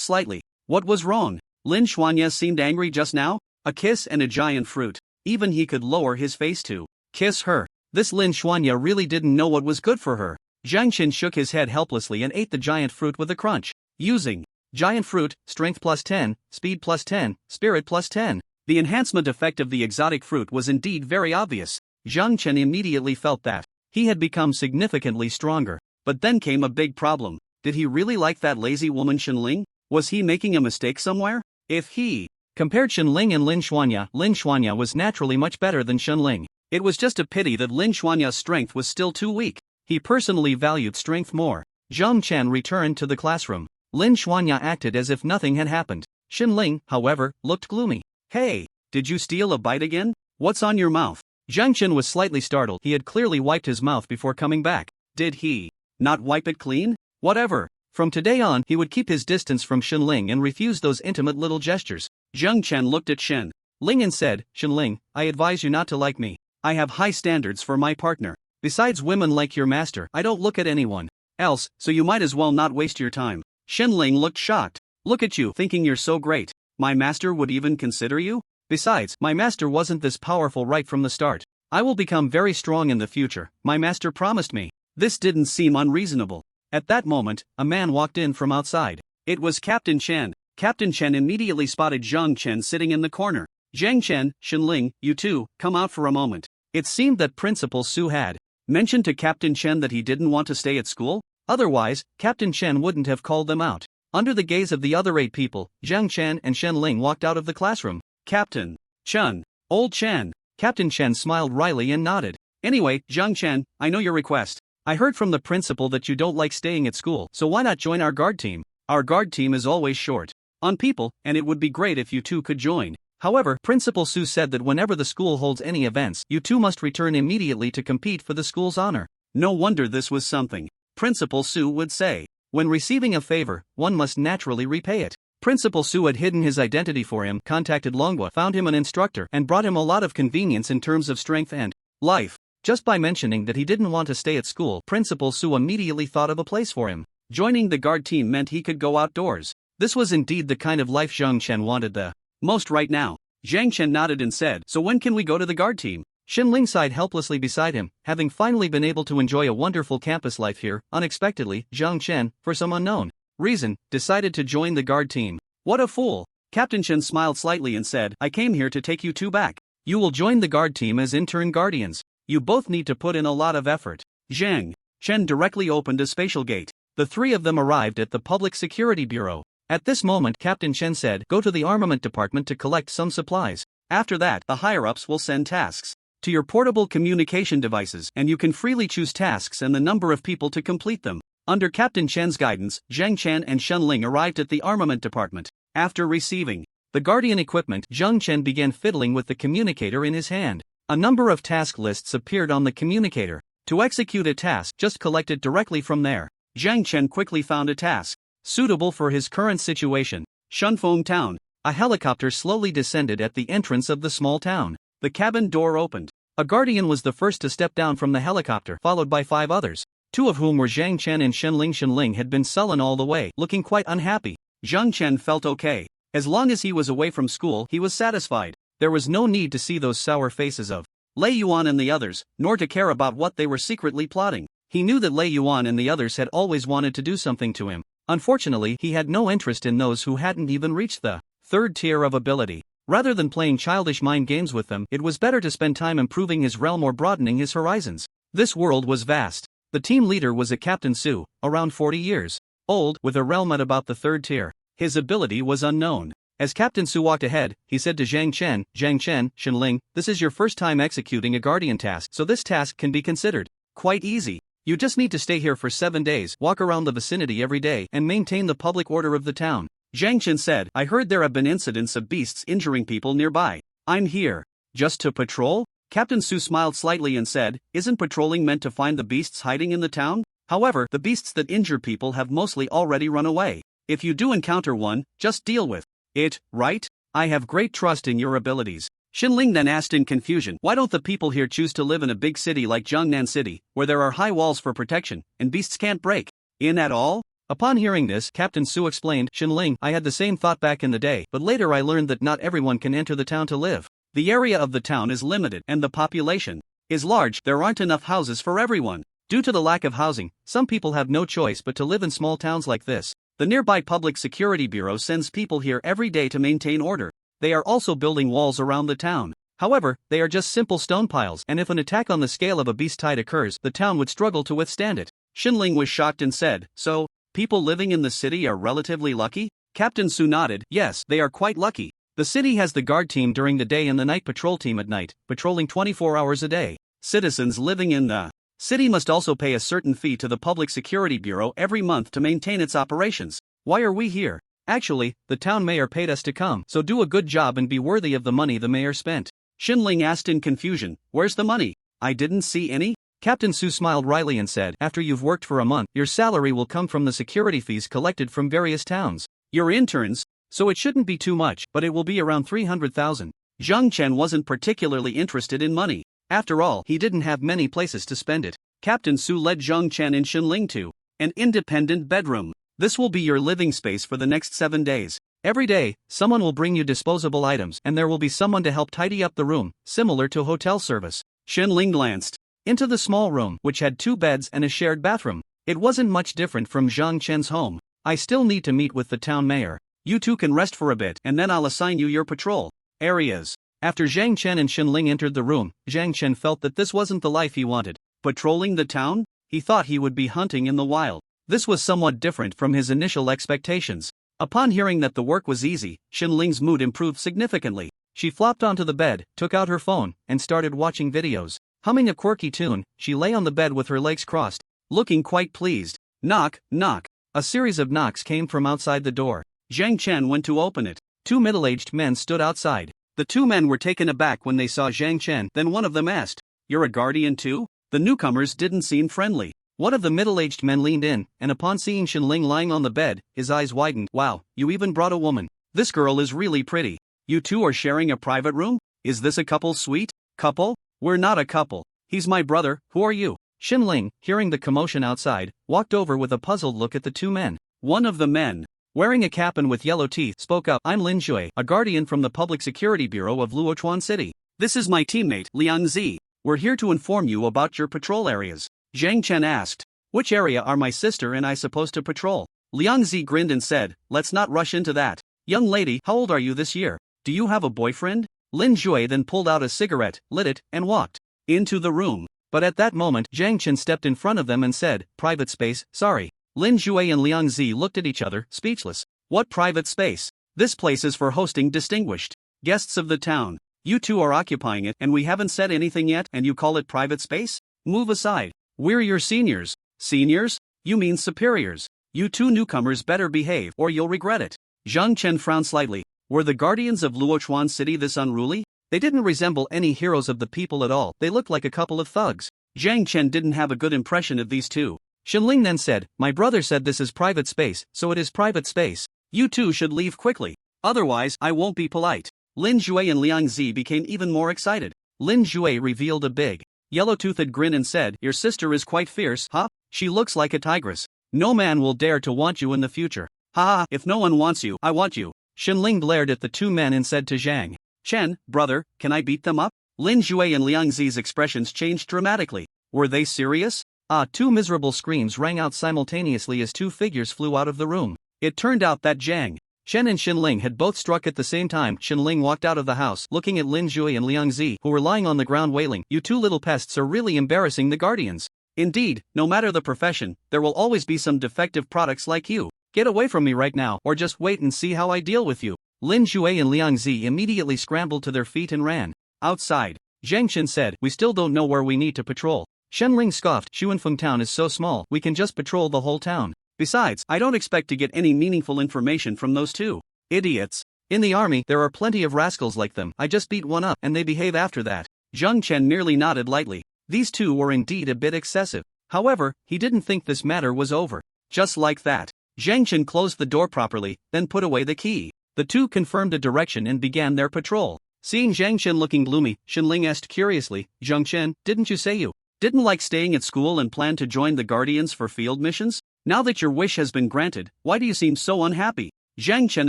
slightly. What was wrong? Lin Xuanya seemed angry just now? A kiss and a giant fruit. Even he could lower his face to kiss her. This Lin Xuanya really didn't know what was good for her. Zhang Chen shook his head helplessly and ate the giant fruit with a crunch. Using giant fruit, strength plus 10, speed plus 10, spirit plus 10. The enhancement effect of the exotic fruit was indeed very obvious. Zhang Chen immediately felt that he had become significantly stronger. But then came a big problem. Did he really like that lazy woman Shenling? Was he making a mistake somewhere? If he compared Shenling and Lin Xuanya was naturally much better than Shenling. It was just a pity that Lin Xuanya's strength was still too weak. He personally valued strength more. Zhang Chen returned to the classroom. Lin Xuanya acted as if nothing had happened. Shenling, however, looked gloomy. "Hey, did you steal a bite again? What's on your mouth?" Zhang Chen was slightly startled. He had clearly wiped his mouth before coming back. Did he not wipe it clean? Whatever. From today on, he would keep his distance from Shenling and refuse those intimate little gestures. Zhang Chen looked at Shen Ling and said, "Shenling, I advise you not to like me. I have high standards for my partner. Besides women like your master, I don't look at anyone else, so you might as well not waste your time." Shenling looked shocked. "Look at you, thinking you're so great. My master would even consider you? Besides, my master wasn't this powerful right from the start. I will become very strong in the future, my master promised me." This didn't seem unreasonable. At that moment, a man walked in from outside. It was Captain Chen. Captain Chen immediately spotted Zhang Chen sitting in the corner. "Zhang Chen, Shenling, you two, come out for a moment." It seemed that Principal Su had mentioned to Captain Chen that he didn't want to stay at school. Otherwise, Captain Chen wouldn't have called them out. Under the gaze of the other 8 people, Zhang Chen and Shenling walked out of the classroom. "Captain Chen, old Chen." Captain Chen smiled wryly and nodded. "Anyway, Zhang Chen, I know your request. I heard from the principal that you don't like staying at school, so why not join our guard team? Our guard team is always short on people, and it would be great if you two could join." However, Principal Su said that whenever the school holds any events, you two must return immediately to compete for the school's honor. No wonder this was something Principal Su would say. When receiving a favor, one must naturally repay it. Principal Su had hidden his identity for him, contacted Longhua, found him an instructor, and brought him a lot of convenience in terms of strength and life. Just by mentioning that he didn't want to stay at school, Principal Su immediately thought of a place for him. Joining the guard team meant he could go outdoors. This was indeed the kind of life Zhang Chen wanted the most right now. Zhang Chen nodded and said, "So when can we go to the guard team?" Shenling sighed helplessly beside him. Having finally been able to enjoy a wonderful campus life here, unexpectedly, Zhang Chen, for some unknown reason, decided to join the guard team. What a fool! Captain Chen smiled slightly and said, "I came here to take you two back. You will join the guard team as intern guardians. You both need to put in a lot of effort." Zhang Chen directly opened a spatial gate. The 3 of them arrived at the Public Security Bureau. At this moment, Captain Chen said, "Go to the armament department to collect some supplies. After that, the higher-ups will send tasks to your portable communication devices, and you can freely choose tasks and the number of people to complete them." Under Captain Chen's guidance, Zhang Chen and Shenling arrived at the armament department. After receiving the Guardian equipment, Zhang Chen began fiddling with the communicator in his hand. A number of task lists appeared on the communicator. To execute a task, just collect it directly from there. Zhang Chen quickly found a task suitable for his current situation. Shunfeng Town. A helicopter slowly descended at the entrance of the small town. The cabin door opened. A guardian was the first to step down from the helicopter, followed by 5 others. 2 of whom were Zhang Chen and Shenling. Shenling had been sullen all the way, looking quite unhappy. Zhang Chen felt okay. As long as he was away from school, he was satisfied. There was no need to see those sour faces of Lei Yuan and the others, nor to care about what they were secretly plotting. He knew that Lei Yuan and the others had always wanted to do something to him. Unfortunately, he had no interest in those who hadn't even reached the third tier of ability. Rather than playing childish mind games with them, it was better to spend time improving his realm or broadening his horizons. This world was vast. The team leader was a Captain Su, around 40 years old, with a realm at about the third tier. His ability was unknown. As Captain Su walked ahead, he said to Zhang Chen, Shenling, this is your first time executing a guardian task, so this task can be considered quite easy. You just need to stay here for 7 days, walk around the vicinity every day, and maintain the public order of the town. Zhang Chen said, I heard there have been incidents of beasts injuring people nearby. I'm here. Just to patrol? Captain Su smiled slightly and said, isn't patrolling meant to find the beasts hiding in the town? However, the beasts that injure people have mostly already run away. If you do encounter one, just deal with it, right? I have great trust in your abilities. Shenling then asked in confusion, why don't the people here choose to live in a big city like Jiangnan City, where there are high walls for protection, and beasts can't break in at all? Upon hearing this, Captain Su explained, Shenling, I had the same thought back in the day, but later I learned that not everyone can enter the town to live. The area of the town is limited, and the population is large. There aren't enough houses for everyone. Due to the lack of housing, some people have no choice but to live in small towns like this. The nearby Public Security Bureau sends people here every day to maintain order. They are also building walls around the town. However, they are just simple stone piles, and if an attack on the scale of a beast tide occurs, the town would struggle to withstand it. Shenling was shocked and said, so, people living in the city are relatively lucky? Captain Su nodded, yes, they are quite lucky. The city has the guard team during the day and the night patrol team at night, patrolling 24 hours a day. Citizens living in the city must also pay a certain fee to the Public Security Bureau every month to maintain its operations. Why are we here? Actually, the town mayor paid us to come, so do a good job and be worthy of the money the mayor spent. Shenling asked in confusion, where's the money? I didn't see any. Captain Su smiled wryly and said, after you've worked for a month, your salary will come from the security fees collected from various towns. You're interns, so it shouldn't be too much, but it will be around 300,000. Zhang Chen wasn't particularly interested in money. After all, he didn't have many places to spend it. Captain Su led Zhang Chen and Shenling to an independent bedroom. This will be your living space for the next 7 days. Every day, someone will bring you disposable items, and there will be someone to help tidy up the room, similar to hotel service. Shenling glanced into the small room, which had 2 beds and a shared bathroom. It wasn't much different from Zhang Chen's home. I still need to meet with the town mayor. You two can rest for a bit, and then I'll assign you your patrol areas. After Zhang Chen and Shenling entered the room, Zhang Chen felt that this wasn't the life he wanted. Patrolling the town? He thought he would be hunting in the wild. This was somewhat different from his initial expectations. Upon hearing that the work was easy, Shenling's mood improved significantly. She flopped onto the bed, took out her phone, and started watching videos. Humming a quirky tune, she lay on the bed with her legs crossed, looking quite pleased. Knock, knock. A series of knocks came from outside the door. Zhang Chen went to open it. 2 middle-aged men stood outside. The 2 men were taken aback when they saw Zhang Chen, then one of them asked, "You're a guardian too?" The newcomers didn't seem friendly. One of the middle-aged men leaned in, and upon seeing Shenling lying on the bed, his eyes widened. Wow, you even brought a woman. This girl is really pretty. You two are sharing a private room? Is this a couple suite? Couple? We're not a couple. He's my brother, who are you? Shenling, hearing the commotion outside, walked over with a puzzled look at the 2 men. One of the men, wearing a cap and with yellow teeth, spoke up. I'm Lin Jue, a guardian from the Public Security Bureau of Luochuan City. This is my teammate, Liang Zi. We're here to inform you about your patrol areas. Zhang Chen asked, which area are my sister and I supposed to patrol? Liang Zi grinned and said, let's not rush into that. Young lady, how old are you this year? Do you have a boyfriend? Lin Jue then pulled out a cigarette, lit it, and walked into the room. But at that moment, Zhang Chen stepped in front of them and said, private space, sorry. Lin Jue and Liang Zi looked at each other, speechless. What private space? This place is for hosting distinguished guests of the town. You two are occupying it and we haven't said anything yet and you call it private space? Move aside. We're your seniors. Seniors? You mean superiors. You two newcomers better behave or you'll regret it. Zhang Chen frowned slightly. Were the guardians of Luochuan City this unruly? They didn't resemble any heroes of the people at all. They looked like a couple of thugs. Zhang Chen didn't have a good impression of these two. Shenling then said, my brother said this is private space, so it is private space. You two should leave quickly. Otherwise, I won't be polite. Lin Jue and Liang Zi became even more excited. Lin Jue revealed a big, yellow-toothed grin and said, your sister is quite fierce, huh? She looks like a tigress. No man will dare to want you in the future. Ha! If no one wants you, I want you. Shenling glared at the 2 men and said to Zhang Chen, brother, can I beat them up? Lin Jue and Liang Zi's expressions changed dramatically. Were they serious? Two miserable screams rang out simultaneously as two figures flew out of the room. It turned out that Zhang Chen and Xinling had both struck at the same time. Xinling walked out of the house, looking at Lin Jue and Liang Zi, who were lying on the ground wailing. You two little pests are really embarrassing the Guardians. Indeed, no matter the profession, there will always be some defective products like you. Get away from me right now, or just wait and see how I deal with you. Lin Jue and Liang Zi immediately scrambled to their feet and ran. Outside, Zhang Chen said, we still don't know where we need to patrol. Shenling scoffed, Xuanfeng town is so small, we can just patrol the whole town. Besides, I don't expect to get any meaningful information from those two idiots. In the army, there are plenty of rascals like them. I just beat one up and they behave after that. Zhang Chen merely nodded lightly. These two were indeed a bit excessive. However, he didn't think this matter was over. Just like that, Zhang Chen closed the door properly, then put away the key. The two confirmed a direction and began their patrol. Seeing Zhang Chen looking gloomy, Xinling asked curiously, Zhang Chen, didn't you say you didn't like staying at school and plan to join the Guardians for field missions? Now that your wish has been granted, why do you seem so unhappy? Zhang Chen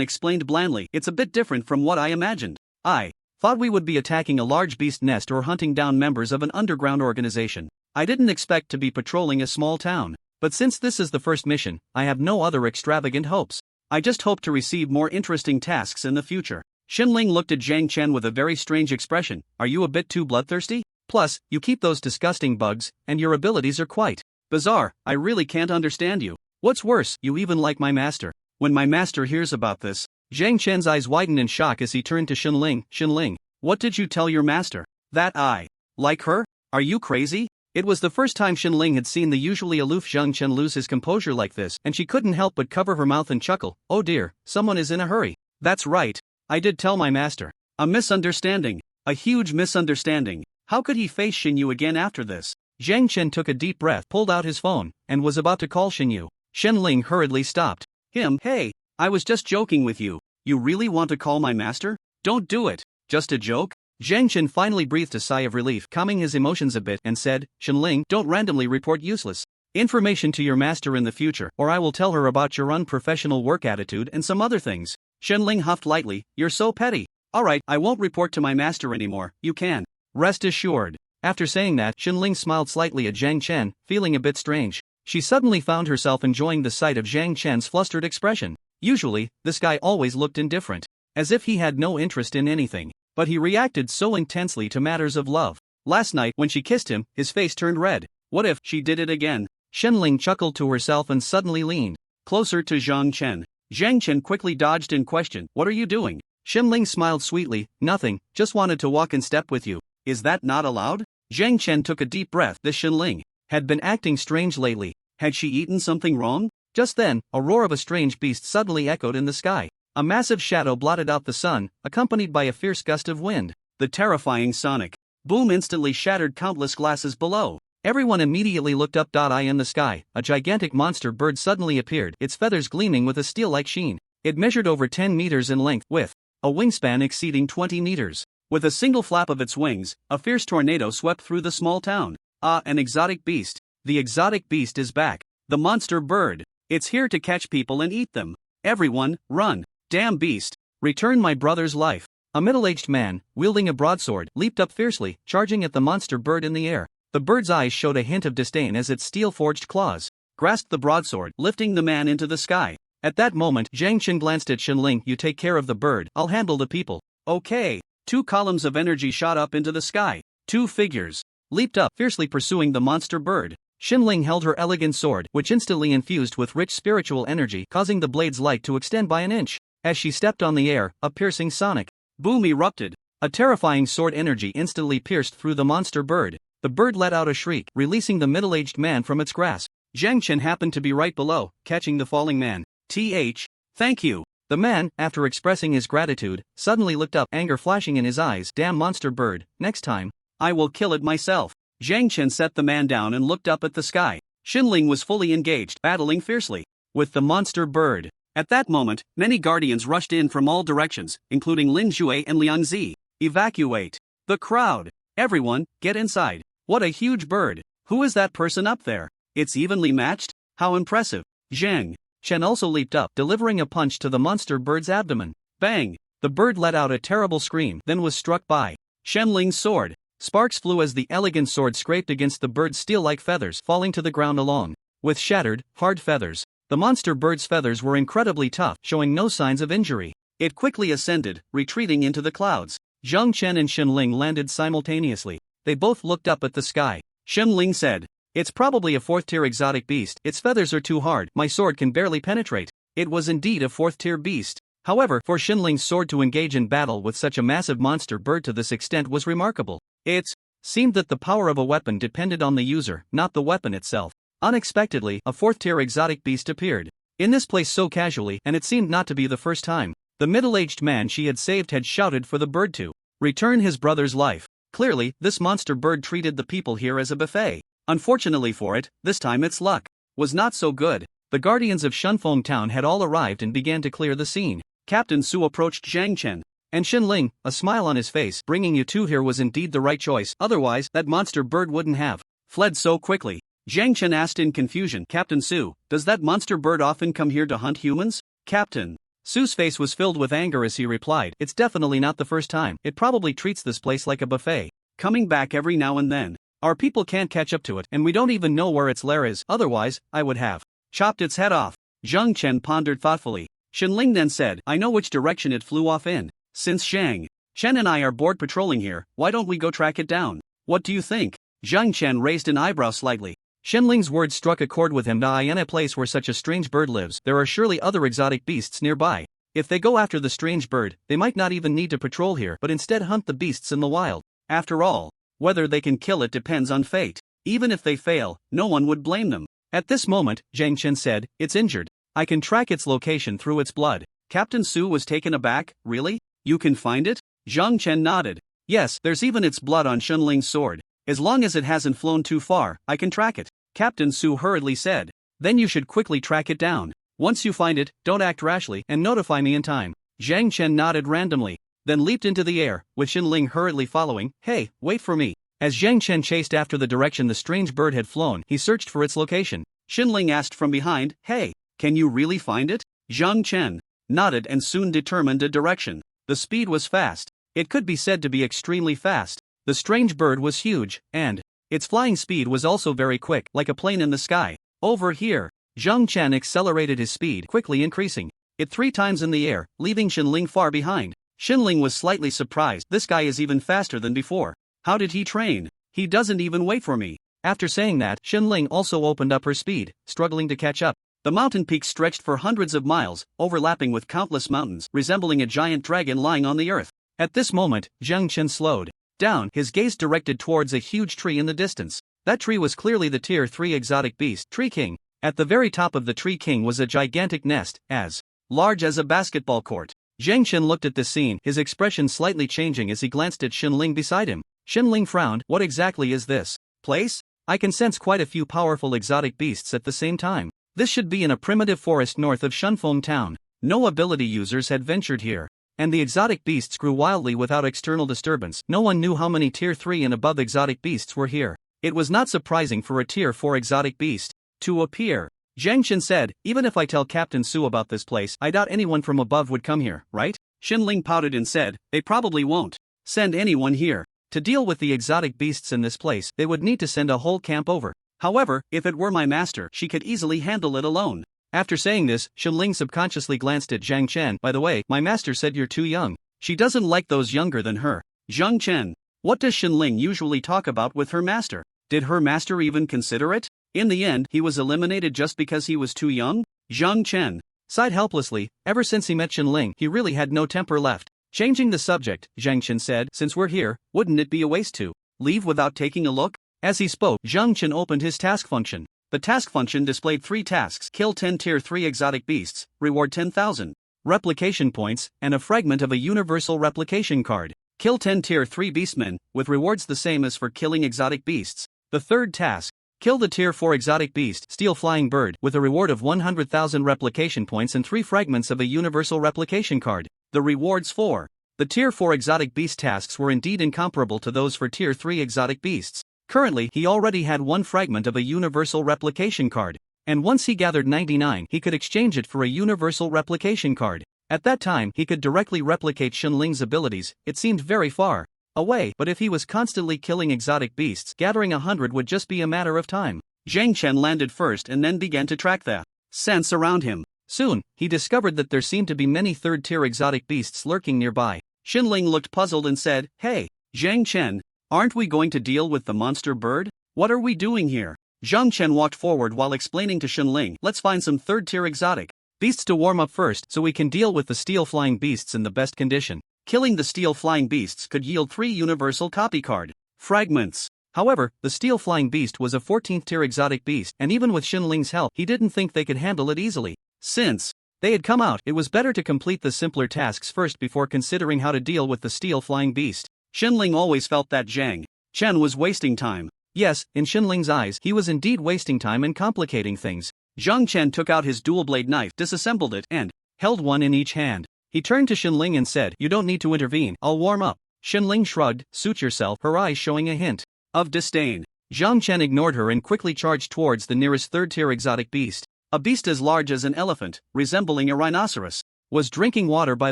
explained blandly, it's a bit different from what I imagined. I thought we would be attacking a large beast nest or hunting down members of an underground organization. I didn't expect to be patrolling a small town. But since this is the first mission, I have no other extravagant hopes. I just hope to receive more interesting tasks in the future. Xinling looked at Zhang Chen with a very strange expression. Are you a bit too bloodthirsty? Plus, you keep those disgusting bugs, and your abilities are quite bizarre. I really can't understand you. What's worse, you even like my master. When my master hears about this, Zhang Chen's eyes widened in shock as he turned to Xinling. Xinling, what did you tell your master? That I like her? Are you crazy? It was the first time Xinling had seen the usually aloof Zhang Chen lose his composure like this, and she couldn't help but cover her mouth and chuckle. Oh dear, someone is in a hurry. That's right. I did tell my master. A misunderstanding. A huge misunderstanding. How could he face Xinyu again after this? Zhang Chen took a deep breath, pulled out his phone, and was about to call Xinyu. Xinling hurriedly stopped him. Hey, I was just joking with you. You really want to call my master? Don't do it. Just a joke? Zhang Chen finally breathed a sigh of relief, calming his emotions a bit, and said, Xinling, don't randomly report useless information to your master in the future, or I will tell her about your unprofessional work attitude and some other things. Xinling huffed lightly, you're so petty. Alright, I won't report to my master anymore, you can rest assured. After saying that, Xinling smiled slightly at Zhang Chen, feeling a bit strange. She suddenly found herself enjoying the sight of Zhang Chen's flustered expression. Usually, this guy always looked indifferent, as if he had no interest in anything. But he reacted so intensely to matters of love. Last night, when she kissed him, his face turned red. What if she did it again? Xinling chuckled to herself and suddenly leaned closer to Zhang Chen. Zhang Chen quickly dodged and questioned, what are you doing? Xinling smiled sweetly, nothing, just wanted to walk in step with you. Is that not allowed? Zhang Chen took a deep breath. This Xinling had been acting strange lately. Had she eaten something wrong? Just then, a roar of a strange beast suddenly echoed in the sky. A massive shadow blotted out the sun, accompanied by a fierce gust of wind. The terrifying sonic boom instantly shattered countless glasses below. Everyone immediately looked up. Eye in the sky, a gigantic monster bird suddenly appeared, its feathers gleaming with a steel-like sheen. It measured over 10 meters in length, with a wingspan exceeding 20 meters. With a single flap of its wings, a fierce tornado swept through the small town. An exotic beast. The exotic beast is back. The monster bird. It's here to catch people and eat them. Everyone, run. Damn beast. Return my brother's life. A middle-aged man, wielding a broadsword, leaped up fiercely, charging at the monster bird in the air. The bird's eyes showed a hint of disdain as its steel-forged claws grasped the broadsword, lifting the man into the sky. At that moment, Zhang Chen glanced at Xinling. You take care of the bird, I'll handle the people. Okay. 2 columns of energy shot up into the sky. 2 figures leaped up, fiercely pursuing the monster bird. Xinling held her elegant sword, which instantly infused with rich spiritual energy, causing the blade's light to extend by an inch. As she stepped on the air, a piercing sonic boom erupted. A terrifying sword energy instantly pierced through the monster bird. The bird let out a shriek, releasing the middle-aged man from its grasp. Zhang Chen happened to be right below, catching the falling man. Thank you. The man, after expressing his gratitude, suddenly looked up, anger flashing in his eyes. Damn monster bird, next time, I will kill it myself. Zhang Chen set the man down and looked up at the sky. Xinling was fully engaged, battling fiercely with the monster bird. At that moment, many guardians rushed in from all directions, including Lin Jue and Liang Zi. Evacuate the crowd. Everyone, get inside. What a huge bird. Who is that person up there? It's evenly matched? How impressive. Zhang Chen also leaped up, delivering a punch to the monster bird's abdomen. Bang! The bird let out a terrible scream, then was struck by Xinling's sword. Sparks flew as the elegant sword scraped against the bird's steel-like feathers, falling to the ground along with shattered, hard feathers. The monster bird's feathers were incredibly tough, showing no signs of injury. It quickly ascended, retreating into the clouds. Zhang Chen and Xinling landed simultaneously. They both looked up at the sky. Xinling said, "It's probably a 4th-tier exotic beast. Its feathers are too hard, my sword can barely penetrate." It was indeed a 4th-tier beast. However, for Xinling's sword to engage in battle with such a massive monster bird to this extent was remarkable. It seemed that the power of a weapon depended on the user, not the weapon itself. Unexpectedly, a 4th-tier exotic beast appeared in this place so casually, and it seemed not to be the first time. The middle-aged man she had saved had shouted for the bird to return his brother's life. Clearly, this monster bird treated the people here as a buffet. Unfortunately for it, this time its luck was not so good. The guardians of Shunfeng Town had all arrived and began to clear the scene. Captain Su approached Zhang Chen and Xinling, a smile on his face. "Bringing you two here was indeed the right choice, otherwise that monster bird wouldn't have fled so quickly." Zhang Chen asked in confusion, "Captain Su, does that monster bird often come here to hunt humans?" Captain Su's face was filled with anger as he replied, "It's definitely not the first time. It probably treats this place like a buffet, coming back every now and then. Our people can't catch up to it, and we don't even know where its lair is, otherwise, I would have chopped its head off." Zhang Chen pondered thoughtfully. Xinling then said, "I know which direction it flew off in. Since Zhang Chen and I are bored patrolling here, why don't we go track it down? What do you think?" Zhang Chen raised an eyebrow slightly. Xinling's words struck a chord with him. In a place where such a strange bird lives, there are surely other exotic beasts nearby. If they go after the strange bird, they might not even need to patrol here but instead hunt the beasts in the wild. After all, whether they can kill it depends on fate. Even if they fail, no one would blame them. At this moment, Zhang Chen said, "It's injured. I can track its location through its blood." Captain Su was taken aback. "Really? You can find it?" Zhang Chen nodded. "Yes, there's even its blood on Xunling's sword. As long as it hasn't flown too far, I can track it." Captain Su hurriedly said. "Then you should quickly track it down. Once you find it, don't act rashly and notify me in time." Zhang Chen nodded randomly, then leaped into the air, with Xinling hurriedly following. "Hey, wait for me." As Zhang Chen chased after the direction the strange bird had flown, he searched for its location. Xinling asked from behind, "Hey, can you really find it?" Zhang Chen nodded and soon determined a direction. The speed was fast. It could be said to be extremely fast. The strange bird was huge, and its flying speed was also very quick, like a plane in the sky. "Over here." Zhang Chen accelerated his speed, quickly increasing it 3 times in the air, leaving Xinling far behind. Xinling was slightly surprised. This guy is even faster than before. How did he train? He doesn't even wait for me. After saying that, Xinling also opened up her speed, struggling to catch up. The mountain peaks stretched for hundreds of miles, overlapping with countless mountains, resembling a giant dragon lying on the earth. At this moment, Zhang Chen slowed down, his gaze directed towards a huge tree in the distance. That tree was clearly the Tier 3 exotic beast, Tree King. At the very top of the Tree King was a gigantic nest, as large as a basketball court. Zhang Chen looked at this scene, his expression slightly changing as he glanced at Xinling beside him. Xinling frowned. "What exactly is this place? I can sense quite a few powerful exotic beasts at the same time. This should be in a primitive forest north of Shunfeng Town. No ability users had ventured here, and the exotic beasts grew wildly without external disturbance. No one knew how many Tier 3 and above exotic beasts were here. It was not surprising for a Tier 4 exotic beast to appear." Zhang Chen said, "Even if I tell Captain Su about this place, I doubt anyone from above would come here, right?" Xinling pouted and said, "They probably won't send anyone here. To deal with the exotic beasts in this place, they would need to send a whole camp over. However, if it were my master, she could easily handle it alone." After saying this, Xinling subconsciously glanced at Zhang Chen. "By the way, my master said you're too young. She doesn't like those younger than her." Zhang Chen. What does Xinling usually talk about with her master? Did her master even consider it? In the end, he was eliminated just because he was too young? Zhang Chen sighed helplessly. Ever since he met Xinling, he really had no temper left. Changing the subject, Zhang Chen said, "Since we're here, wouldn't it be a waste to leave without taking a look?" As he spoke, Zhang Chen opened his task function. The task function displayed 3 tasks: kill 10 Tier 3 exotic beasts, reward 10,000 replication points, and a fragment of a universal replication card. Kill 10 Tier 3 beastmen, with rewards the same as for killing exotic beasts. The third task: kill the Tier 4 exotic beast, Steel Flying Bird, with a reward of 100,000 replication points and 3 fragments of a universal replication card. The rewards for the Tier 4 exotic beast tasks were indeed incomparable to those for Tier 3 exotic beasts. Currently, he already had 1 fragment of a universal replication card, and once he gathered 99, he could exchange it for a universal replication card. At that time, he could directly replicate Xinling's abilities. It seemed very far away, but if he was constantly killing exotic beasts, gathering 100 would just be a matter of time. Zhang Chen landed first and then began to track the scents around him. Soon, he discovered that there seemed to be many third-tier exotic beasts lurking nearby. Xinling looked puzzled and said, "Hey, Zhang Chen, aren't we going to deal with the monster bird? What are we doing here?" Zhang Chen walked forward while explaining to Xinling, "Let's find some third-tier exotic beasts to warm up first so we can deal with the steel-flying beasts in the best condition." Killing the steel-flying beasts could yield 3 universal copy card fragments. However, the steel-flying beast was a 14th-tier exotic beast, and even with Xinling's help, he didn't think they could handle it easily. Since they had come out, it was better to complete the simpler tasks first before considering how to deal with the steel-flying beast. Xinling always felt that Zhang Chen was wasting time. Yes, in Xinling's eyes, he was indeed wasting time and complicating things. Zhang Chen took out his dual-blade knife, disassembled it, and held one in each hand. He turned to Xinling and said, "You don't need to intervene, I'll warm up." Xinling shrugged, "Suit yourself," her eyes showing a hint of disdain. Zhang Chen ignored her and quickly charged towards the nearest third-tier exotic beast. A beast as large as an elephant, resembling a rhinoceros, was drinking water by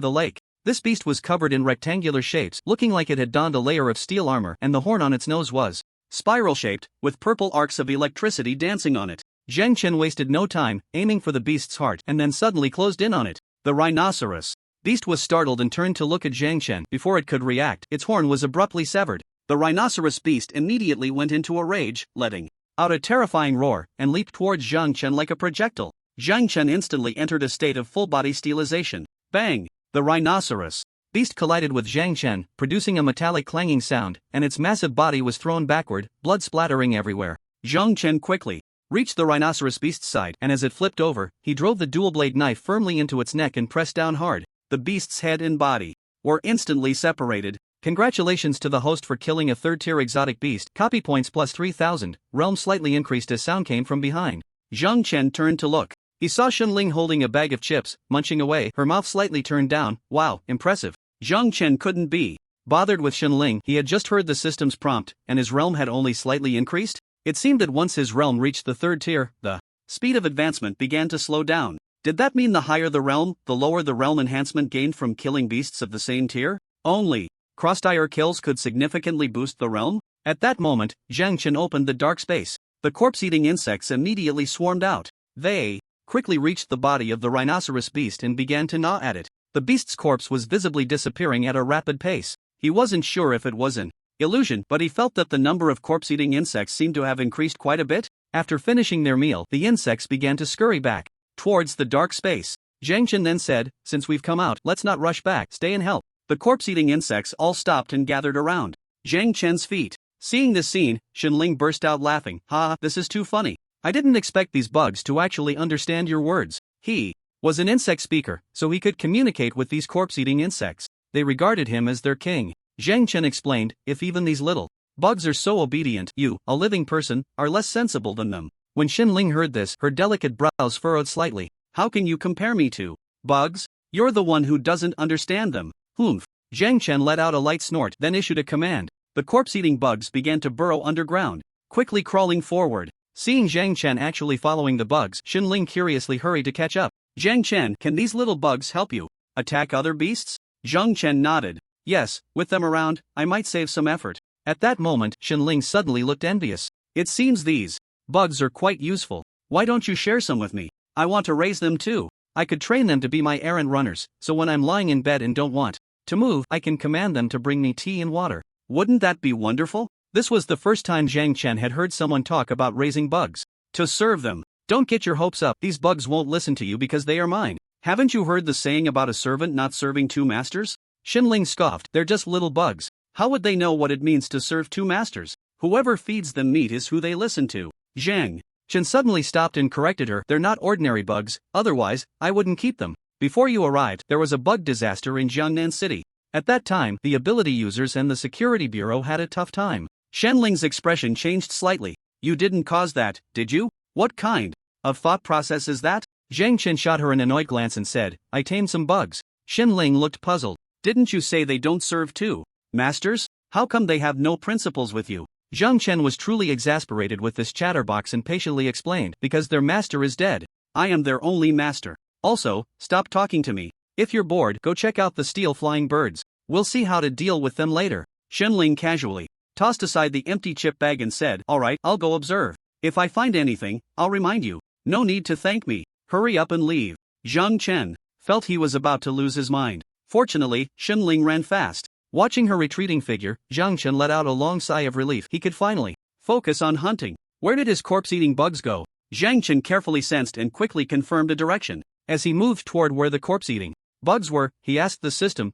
the lake. This beast was covered in rectangular shapes, looking like it had donned a layer of steel armor, and the horn on its nose was spiral-shaped, with purple arcs of electricity dancing on it. Zhang Chen wasted no time, aiming for the beast's heart, and then suddenly closed in on it. The rhinoceros beast was startled and turned to look at Zhang Chen. Before it could react, its horn was abruptly severed. The rhinoceros beast immediately went into a rage, letting out a terrifying roar, and leaped towards Zhang Chen like a projectile. Zhang Chen instantly entered a state of full-body steelization. Bang! The rhinoceros beast collided with Zhang Chen, producing a metallic clanging sound, and its massive body was thrown backward, blood splattering everywhere. Zhang Chen quickly reached the rhinoceros beast's side, and as it flipped over, he drove the dual-blade knife firmly into its neck and pressed down hard. The beast's head and body were instantly separated. Congratulations to the host for killing a third-tier exotic beast. Copy points plus 3,000. Realm slightly increased as sound came from behind. Zhang Chen turned to look. He saw Xinling holding a bag of chips, munching away, her mouth slightly turned down. Wow, impressive. Zhang Chen couldn't be bothered with Xinling. He had just heard the system's prompt, and his realm had only slightly increased. It seemed that once his realm reached the third tier, the speed of advancement began to slow down. Did that mean the higher the realm, the lower the realm enhancement gained from killing beasts of the same tier? Only cross-tier kills could significantly boost the realm? At that moment, Zhang Chen opened the dark space. The corpse-eating insects immediately swarmed out. They quickly reached the body of the rhinoceros beast and began to gnaw at it. The beast's corpse was visibly disappearing at a rapid pace. He wasn't sure if it was an illusion, but he felt that the number of corpse-eating insects seemed to have increased quite a bit. After finishing their meal, the insects began to scurry back towards the dark space. Zhang Chen then said, "Since we've come out, let's not rush back, stay and help." The corpse-eating insects all stopped and gathered around Zhang Chen's feet. Seeing this scene, Xinling burst out laughing. "Ha, this is too funny. I didn't expect these bugs to actually understand your words." He was an insect speaker, so he could communicate with these corpse-eating insects. They regarded him as their king. Zhang Chen explained, "If even these little bugs are so obedient, you, a living person, are less sensible than them." When Xinling heard this, her delicate brows furrowed slightly. "How can you compare me to bugs? You're the one who doesn't understand them." "Humph." Zhang Chen let out a light snort, then issued a command. The corpse-eating bugs began to burrow underground, quickly crawling forward. Seeing Zhang Chen actually following the bugs, Xinling curiously hurried to catch up. "Zhang Chen, can these little bugs help you attack other beasts?" Zhang Chen nodded. "Yes, with them around, I might save some effort." At that moment, Xinling suddenly looked envious. "It seems these bugs are quite useful. Why don't you share some with me? I want to raise them too. I could train them to be my errand runners, so when I'm lying in bed and don't want to move, I can command them to bring me tea and water. Wouldn't that be wonderful?" This was the first time Zhang Chen had heard someone talk about raising bugs to serve them. "Don't get your hopes up, these bugs won't listen to you because they are mine. Haven't you heard the saying about a servant not serving two masters?" Xinling scoffed. "They're just little bugs. How would they know what it means to serve two masters? Whoever feeds them meat is who they listen to." Zhang Chen suddenly stopped and corrected her. "They're not ordinary bugs, otherwise, I wouldn't keep them. Before you arrived, there was a bug disaster in Jiangnan City. At that time, the ability users and the security bureau had a tough time." Xinling's expression changed slightly. "You didn't cause that, did you? What kind of thought process is that?" Zhang Chen shot her an annoyed glance and said, "I tamed some bugs." Xinling looked puzzled. "Didn't you say they don't serve two masters? How come they have no principles with you?" Zhang Chen was truly exasperated with this chatterbox and patiently explained, "Because their master is dead. I am their only master. Also, stop talking to me. If you're bored, go check out the steel flying birds. We'll see how to deal with them later." Shenling casually tossed aside the empty chip bag and said, "Alright, I'll go observe. If I find anything, I'll remind you. No need to thank me. Hurry up and leave." Zhang Chen felt he was about to lose his mind. Fortunately, Shenling ran fast. Watching her retreating figure, Zhang Chen let out a long sigh of relief. He could finally focus on hunting. Where did his corpse-eating bugs go? Zhang Chen carefully sensed and quickly confirmed a direction. As he moved toward where the corpse-eating bugs were, he asked the system,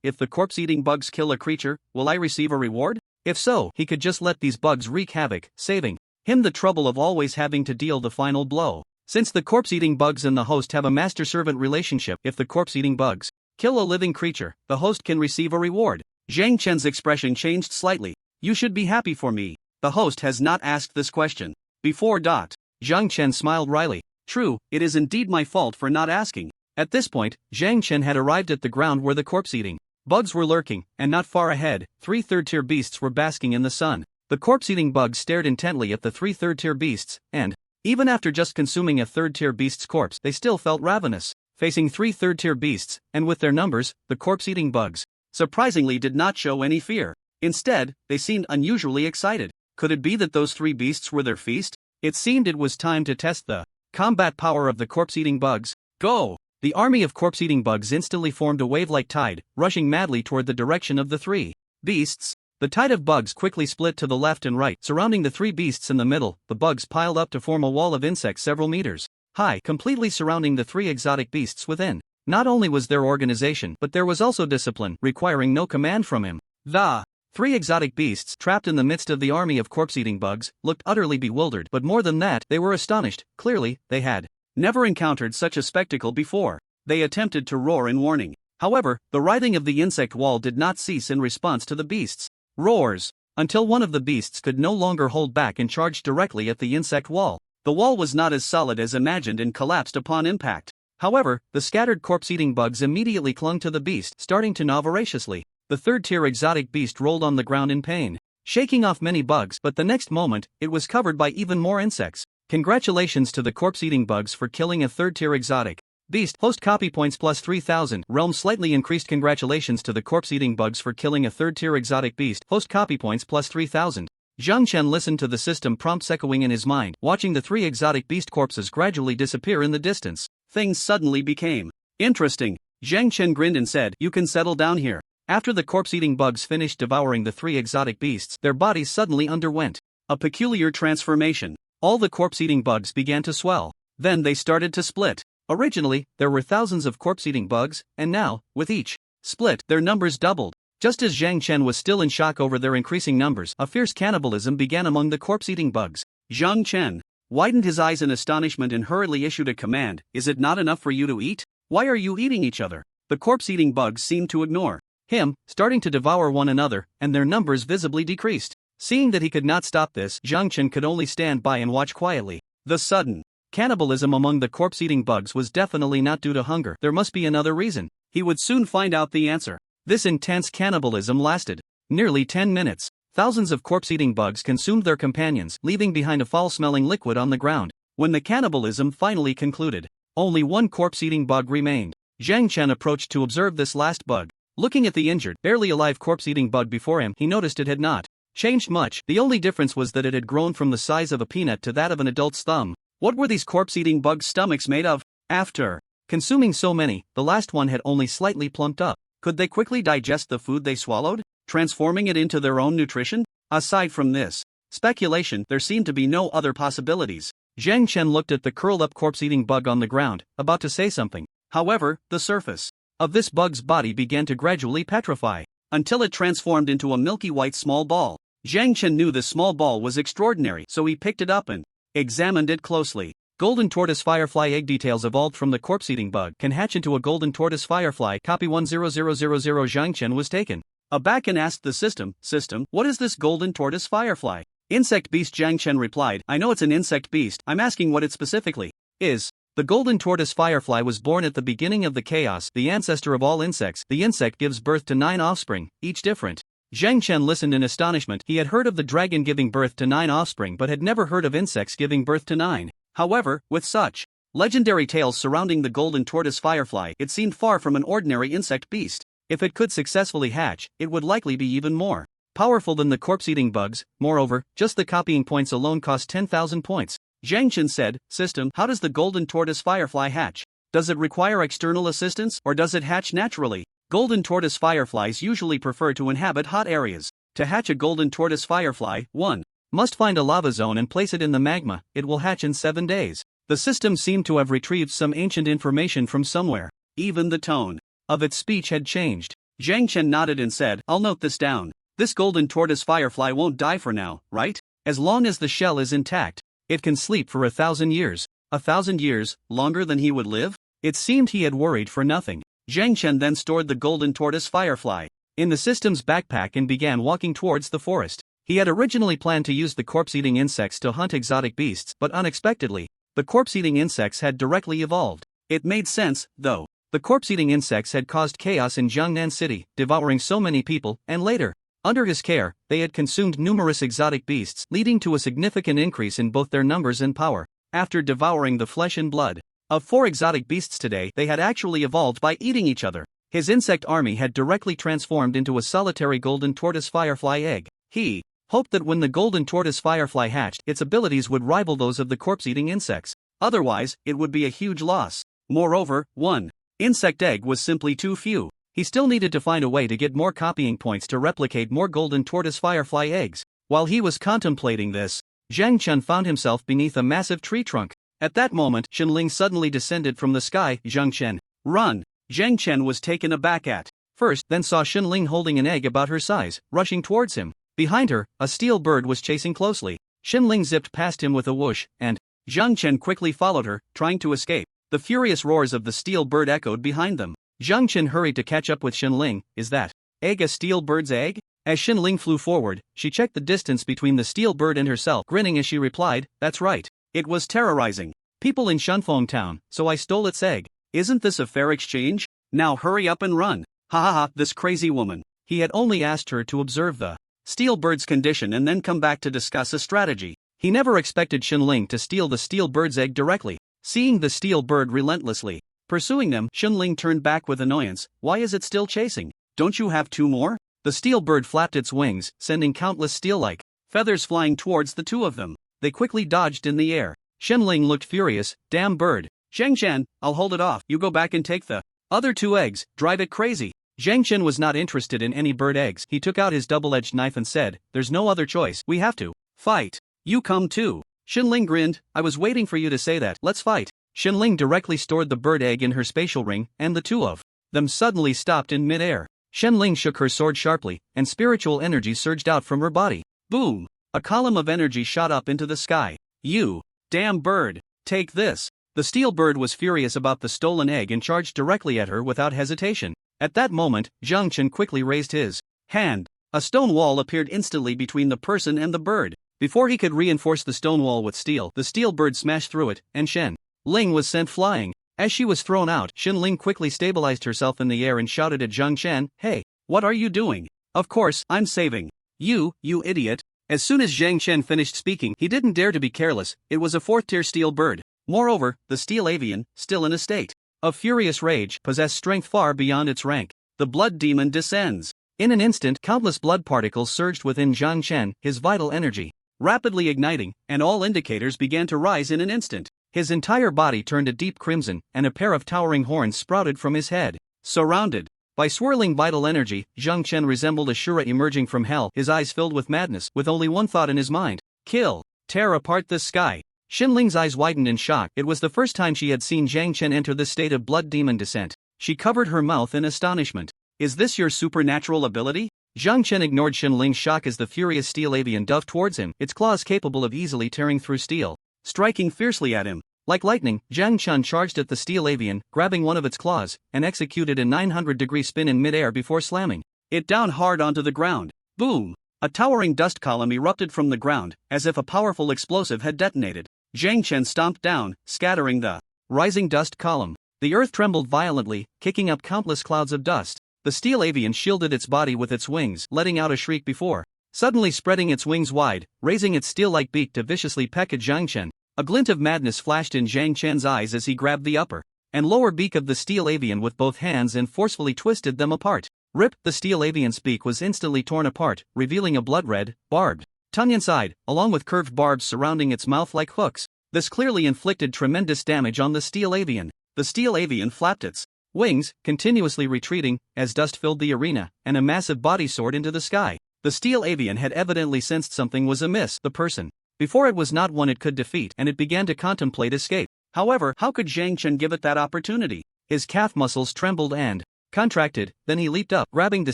if the corpse-eating bugs kill a creature, will I receive a reward? If so, he could just let these bugs wreak havoc, saving him the trouble of always having to deal the final blow. Since the corpse-eating bugs and the host have a master-servant relationship, if the corpse-eating bugs kill a living creature, the host can receive a reward. Zhang Chen's expression changed slightly. You should be happy for me. The host has not asked this question before. Zhang Chen smiled wryly. True, it is indeed my fault for not asking. At this point, Zhang Chen had arrived at the ground where the corpse-eating bugs were lurking, and not far ahead, 3 third-tier beasts were basking in the sun. The corpse-eating bugs stared intently at the 3 third-tier beasts, and even after just consuming a third-tier beast's corpse, they still felt ravenous. Facing 3 third-tier beasts, and with their numbers, the corpse-eating bugs surprisingly did not show any fear. Instead, they seemed unusually excited. Could it be that those 3 beasts were their feast? It seemed it was time to test the combat power of the corpse-eating bugs. Go! The army of corpse-eating bugs instantly formed a wave-like tide, rushing madly toward the direction of the 3 beasts. The tide of bugs quickly split to the left and right, surrounding the 3 beasts in the middle. The bugs piled up to form a wall of insects several meters high, completely surrounding the 3 exotic beasts within. Not only was there organization, but there was also discipline, requiring no command from him. The 3 exotic beasts, trapped in the midst of the army of corpse-eating bugs, looked utterly bewildered, but more than that, they were astonished. Clearly, they had never encountered such a spectacle before. They attempted to roar in warning. However, the writhing of the insect wall did not cease in response to the beasts' roars, until one of the beasts could no longer hold back and charged directly at the insect wall. The wall was not as solid as imagined and collapsed upon impact. However, the scattered corpse-eating bugs immediately clung to the beast, starting to gnaw voraciously. The third-tier exotic beast rolled on the ground in pain, shaking off many bugs, but the next moment, it was covered by even more insects. Congratulations to the corpse-eating bugs for killing a third-tier exotic beast. Host copy points plus 3,000. Realm slightly increased. Congratulations to the corpse-eating bugs for killing a third-tier exotic beast. Host copy points plus 3,000. Zhang Chen listened to the system prompts echoing in his mind, watching the 3 exotic beast corpses gradually disappear in the distance. Things suddenly became interesting. Zhang Chen grinned and said, "You can settle down here." After the corpse-eating bugs finished devouring the 3 exotic beasts, their bodies suddenly underwent a peculiar transformation. All the corpse-eating bugs began to swell. Then they started to split. Originally, there were thousands of corpse-eating bugs, and now, with each split, their numbers doubled. Just as Zhang Chen was still in shock over their increasing numbers, a fierce cannibalism began among the corpse-eating bugs. Zhang Chen widened his eyes in astonishment and hurriedly issued a command. "Is it not enough for you to eat? Why are you eating each other?" The corpse-eating bugs seemed to ignore him, starting to devour one another, and their numbers visibly decreased. Seeing that he could not stop this, Zhang Chen could only stand by and watch quietly. The sudden cannibalism among the corpse-eating bugs was definitely not due to hunger. There must be another reason. He would soon find out the answer. This intense cannibalism lasted nearly 10 minutes. Thousands of corpse-eating bugs consumed their companions, leaving behind a foul-smelling liquid on the ground. When the cannibalism finally concluded, only one corpse-eating bug remained. Zhang Chen approached to observe this last bug. Looking at the injured, barely alive corpse-eating bug before him, he noticed it had not changed much. The only difference was that it had grown from the size of a peanut to that of an adult's thumb. What were these corpse-eating bugs' stomachs made of? After consuming so many, the last one had only slightly plumped up. Could they quickly digest the food they swallowed, transforming it into their own nutrition? Aside from this speculation, there seemed to be no other possibilities. Zhang Chen looked at the curled-up corpse-eating bug on the ground, about to say something. However, the surface of this bug's body began to gradually petrify, until it transformed into a milky white small ball. Zhang Chen knew this small ball was extraordinary, so he picked it up and examined it closely. Golden tortoise firefly egg details evolved from the corpse-eating bug can hatch into a golden tortoise firefly. Copy 10000. Zhang Chen was taken aback and asked the system, "What is this golden tortoise firefly?" "Insect beast." Zhang Chen replied, "I know it's an insect beast, I'm asking what it specifically is." The golden tortoise firefly was born at the beginning of the chaos, the ancestor of all insects. The insect gives birth to 9 offspring, each different. Zhang Chen listened in astonishment. He had heard of the dragon giving birth to 9 offspring but had never heard of insects giving birth to 9. However, with such legendary tales surrounding the golden tortoise firefly, it seemed far from an ordinary insect beast. If it could successfully hatch, it would likely be even more powerful than the corpse-eating bugs. Moreover, just the copying points alone cost 10,000 points. Zhang Chen said, "System, how does the golden tortoise firefly hatch? Does it require external assistance or does it hatch naturally?" Golden tortoise fireflies usually prefer to inhabit hot areas. To hatch a golden tortoise firefly, 1. Must find a lava zone and place it in the magma. It will hatch in 7 days. The system seemed to have retrieved some ancient information from somewhere. Even the tone of its speech had changed. Zhang Chen nodded and said, "I'll note this down. This golden tortoise firefly won't die for now, right? As long as the shell is intact, it can sleep for 1,000 years. 1,000 years, longer than he would live?" It seemed he had worried for nothing. Zhang Chen then stored the golden tortoise firefly in the system's backpack and began walking towards the forest. He had originally planned to use the corpse-eating insects to hunt exotic beasts, but unexpectedly, the corpse-eating insects had directly evolved. It made sense, though. The corpse-eating insects had caused chaos in Jiangnan City, devouring so many people, and later, under his care, they had consumed numerous exotic beasts, leading to a significant increase in both their numbers and power. After devouring the flesh and blood of 4 exotic beasts today, they had actually evolved by eating each other. His insect army had directly transformed into a solitary golden tortoise firefly egg. He hoped that when the golden tortoise firefly hatched, its abilities would rival those of the corpse-eating insects. Otherwise, it would be a huge loss. Moreover, 1 insect egg was simply too few. He still needed to find a way to get more copying points to replicate more golden tortoise firefly eggs. While he was contemplating this, Zhang Chen found himself beneath a massive tree trunk. At that moment, Shenling suddenly descended from the sky. "Zhang Chen, run!" Zhang Chen was taken aback at first, then saw Shenling holding an egg about her size, rushing towards him. Behind her, a steel bird was chasing closely. Shenling zipped past him with a whoosh, and Zhang Chen quickly followed her, trying to escape. The furious roars of the steel bird echoed behind them. Zhang Chen hurried to catch up with Shenling. "Is that egg a steel bird's egg?" As Shenling flew forward, she checked the distance between the steel bird and herself, grinning as she replied, "That's right. It was terrorizing people in Shunfeng town, so I stole its egg. Isn't this a fair exchange? Now hurry up and run." Ha ha ha, this crazy woman. He had only asked her to observe the steel bird's condition and then come back to discuss a strategy. He never expected Shenling to steal the steel bird's egg directly. Seeing the steel bird relentlessly pursuing them, Shenling turned back with annoyance. "Why is it still chasing? Don't you have 2 more?" The steel bird flapped its wings, sending countless steel-like feathers flying towards the 2 of them. They quickly dodged in the air. Shenling looked furious. "Damn bird. Zhang Chen, I'll hold it off. You go back and take the other 2 eggs, drive it crazy." Zhang Chen was not interested in any bird eggs. He took out his double-edged knife and said, "There's no other choice. We have to fight. You come too." Shenling grinned. "I was waiting for you to say that. Let's fight." Shenling directly stored the bird egg in her spatial ring, and the 2 of them suddenly stopped in mid-air. Shenling shook her sword sharply, and spiritual energy surged out from her body. Boom! A column of energy shot up into the sky. "You damn bird! Take this!" The steel bird was furious about the stolen egg and charged directly at her without hesitation. At that moment, Zhang Chen quickly raised his hand. A stone wall appeared instantly between the person and the bird. Before he could reinforce the stone wall with steel, the steel bird smashed through it, and Shenling was sent flying. As she was thrown out, Shenling quickly stabilized herself in the air and shouted at Zhang Chen, "Hey, what are you doing?" "Of course, I'm saving you, you idiot." As soon as Zhang Chen finished speaking, he didn't dare to be careless. It was a 4th-tier steel bird. Moreover, the steel avian, still in a state of furious rage, possessed strength far beyond its rank. The blood demon descends. In an instant, countless blood particles surged within Zhang Chen, his vital energy rapidly igniting, and all indicators began to rise in an instant. His entire body turned a deep crimson, and a pair of towering horns sprouted from his head. Surrounded by swirling vital energy, Zhang Chen resembled a Shura emerging from hell, his eyes filled with madness, with only one thought in his mind: kill, tear apart this sky. Shenling's eyes widened in shock. It was the first time she had seen Zhang Chen enter this state of blood demon descent. She covered her mouth in astonishment. "Is this your supernatural ability?" Zhang Chen ignored Shenling's shock as the furious steel avian dove towards him, its claws capable of easily tearing through steel, striking fiercely at him. Like lightning, Zhang Chen charged at the steel avian, grabbing one of its claws, and executed a 900-degree spin in midair before slamming it down hard onto the ground. Boom! A towering dust column erupted from the ground, as if a powerful explosive had detonated. Zhang Chen stomped down, scattering the rising dust column. The earth trembled violently, kicking up countless clouds of dust. The steel avian shielded its body with its wings, letting out a shriek before suddenly spreading its wings wide, raising its steel-like beak to viciously peck at Zhang Chen. A glint of madness flashed in Zhang Chen's eyes as he grabbed the upper and lower beak of the steel avian with both hands and forcefully twisted them apart. Rip, the steel avian's beak was instantly torn apart, revealing a blood-red, barbed tongue inside, along with curved barbs surrounding its mouth like hooks. This clearly inflicted tremendous damage on the steel avian. The steel avian flapped its wings, continuously retreating, as dust filled the arena, and a massive body soared into the sky. The steel avian had evidently sensed something was amiss. The person before it was not one it could defeat, and it began to contemplate escape. However, how could Zhang Chen give it that opportunity? His calf muscles trembled and contracted, then he leaped up, grabbing the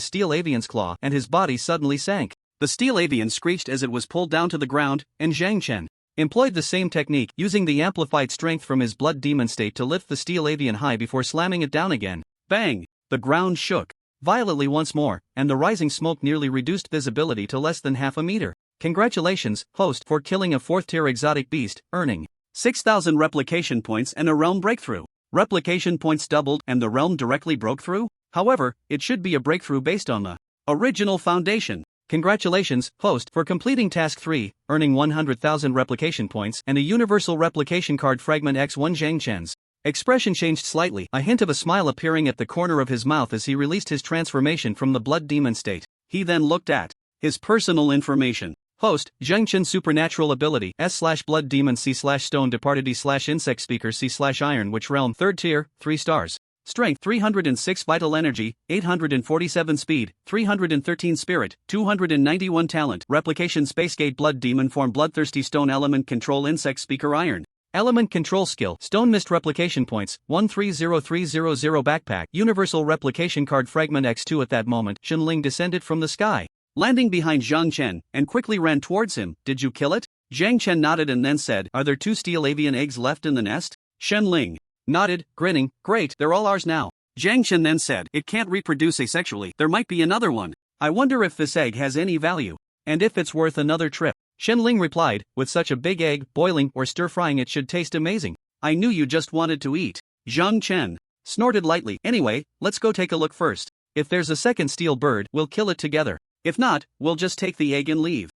steel avian's claw, and his body suddenly sank. The steel avian screeched as it was pulled down to the ground, and Zhang Chen employed the same technique, using the amplified strength from his blood demon state to lift the steel avian high before slamming it down again. Bang! The ground shook violently once more, and the rising smoke nearly reduced visibility to less than half a meter. Congratulations, host, for killing a 4th-tier exotic beast, earning 6,000 replication points and a realm breakthrough. Replication points doubled and the realm directly broke through? However, it should be a breakthrough based on the original foundation. Congratulations, host, for completing task 3, earning 100,000 replication points and a universal replication card fragment X1. Zhang Chen's expression changed slightly, a hint of a smile appearing at the corner of his mouth as he released his transformation from the blood demon state. He then looked at his personal information. Host, Zhang Chen supernatural ability S/blood demon C/stone departed E/insect speaker C/iron witch realm 3rd tier, 3 stars. Strength 306 vital energy, 847 speed, 313 spirit, 291 talent. Replication spacegate blood demon form bloodthirsty stone element control insect speaker iron. Element control skill stone mist replication points 130300 backpack universal replication card fragment X2. At that moment, Shenling descended from the sky, landing behind Zhang Chen, and quickly ran towards him. Did you kill it? Zhang Chen nodded and then said, are there 2 steel avian eggs left in the nest? Shenling nodded, grinning, great, they're all ours now. Zhang Chen then said, it can't reproduce asexually, there might be another one. I wonder if this egg has any value, and if it's worth another trip. Shenling replied, with such a big egg, boiling or stir-frying it should taste amazing. I knew you just wanted to eat. Zhang Chen snorted lightly. Anyway, let's go take a look first. If there's a second steel bird, we'll kill it together. If not, we'll just take the egg and leave.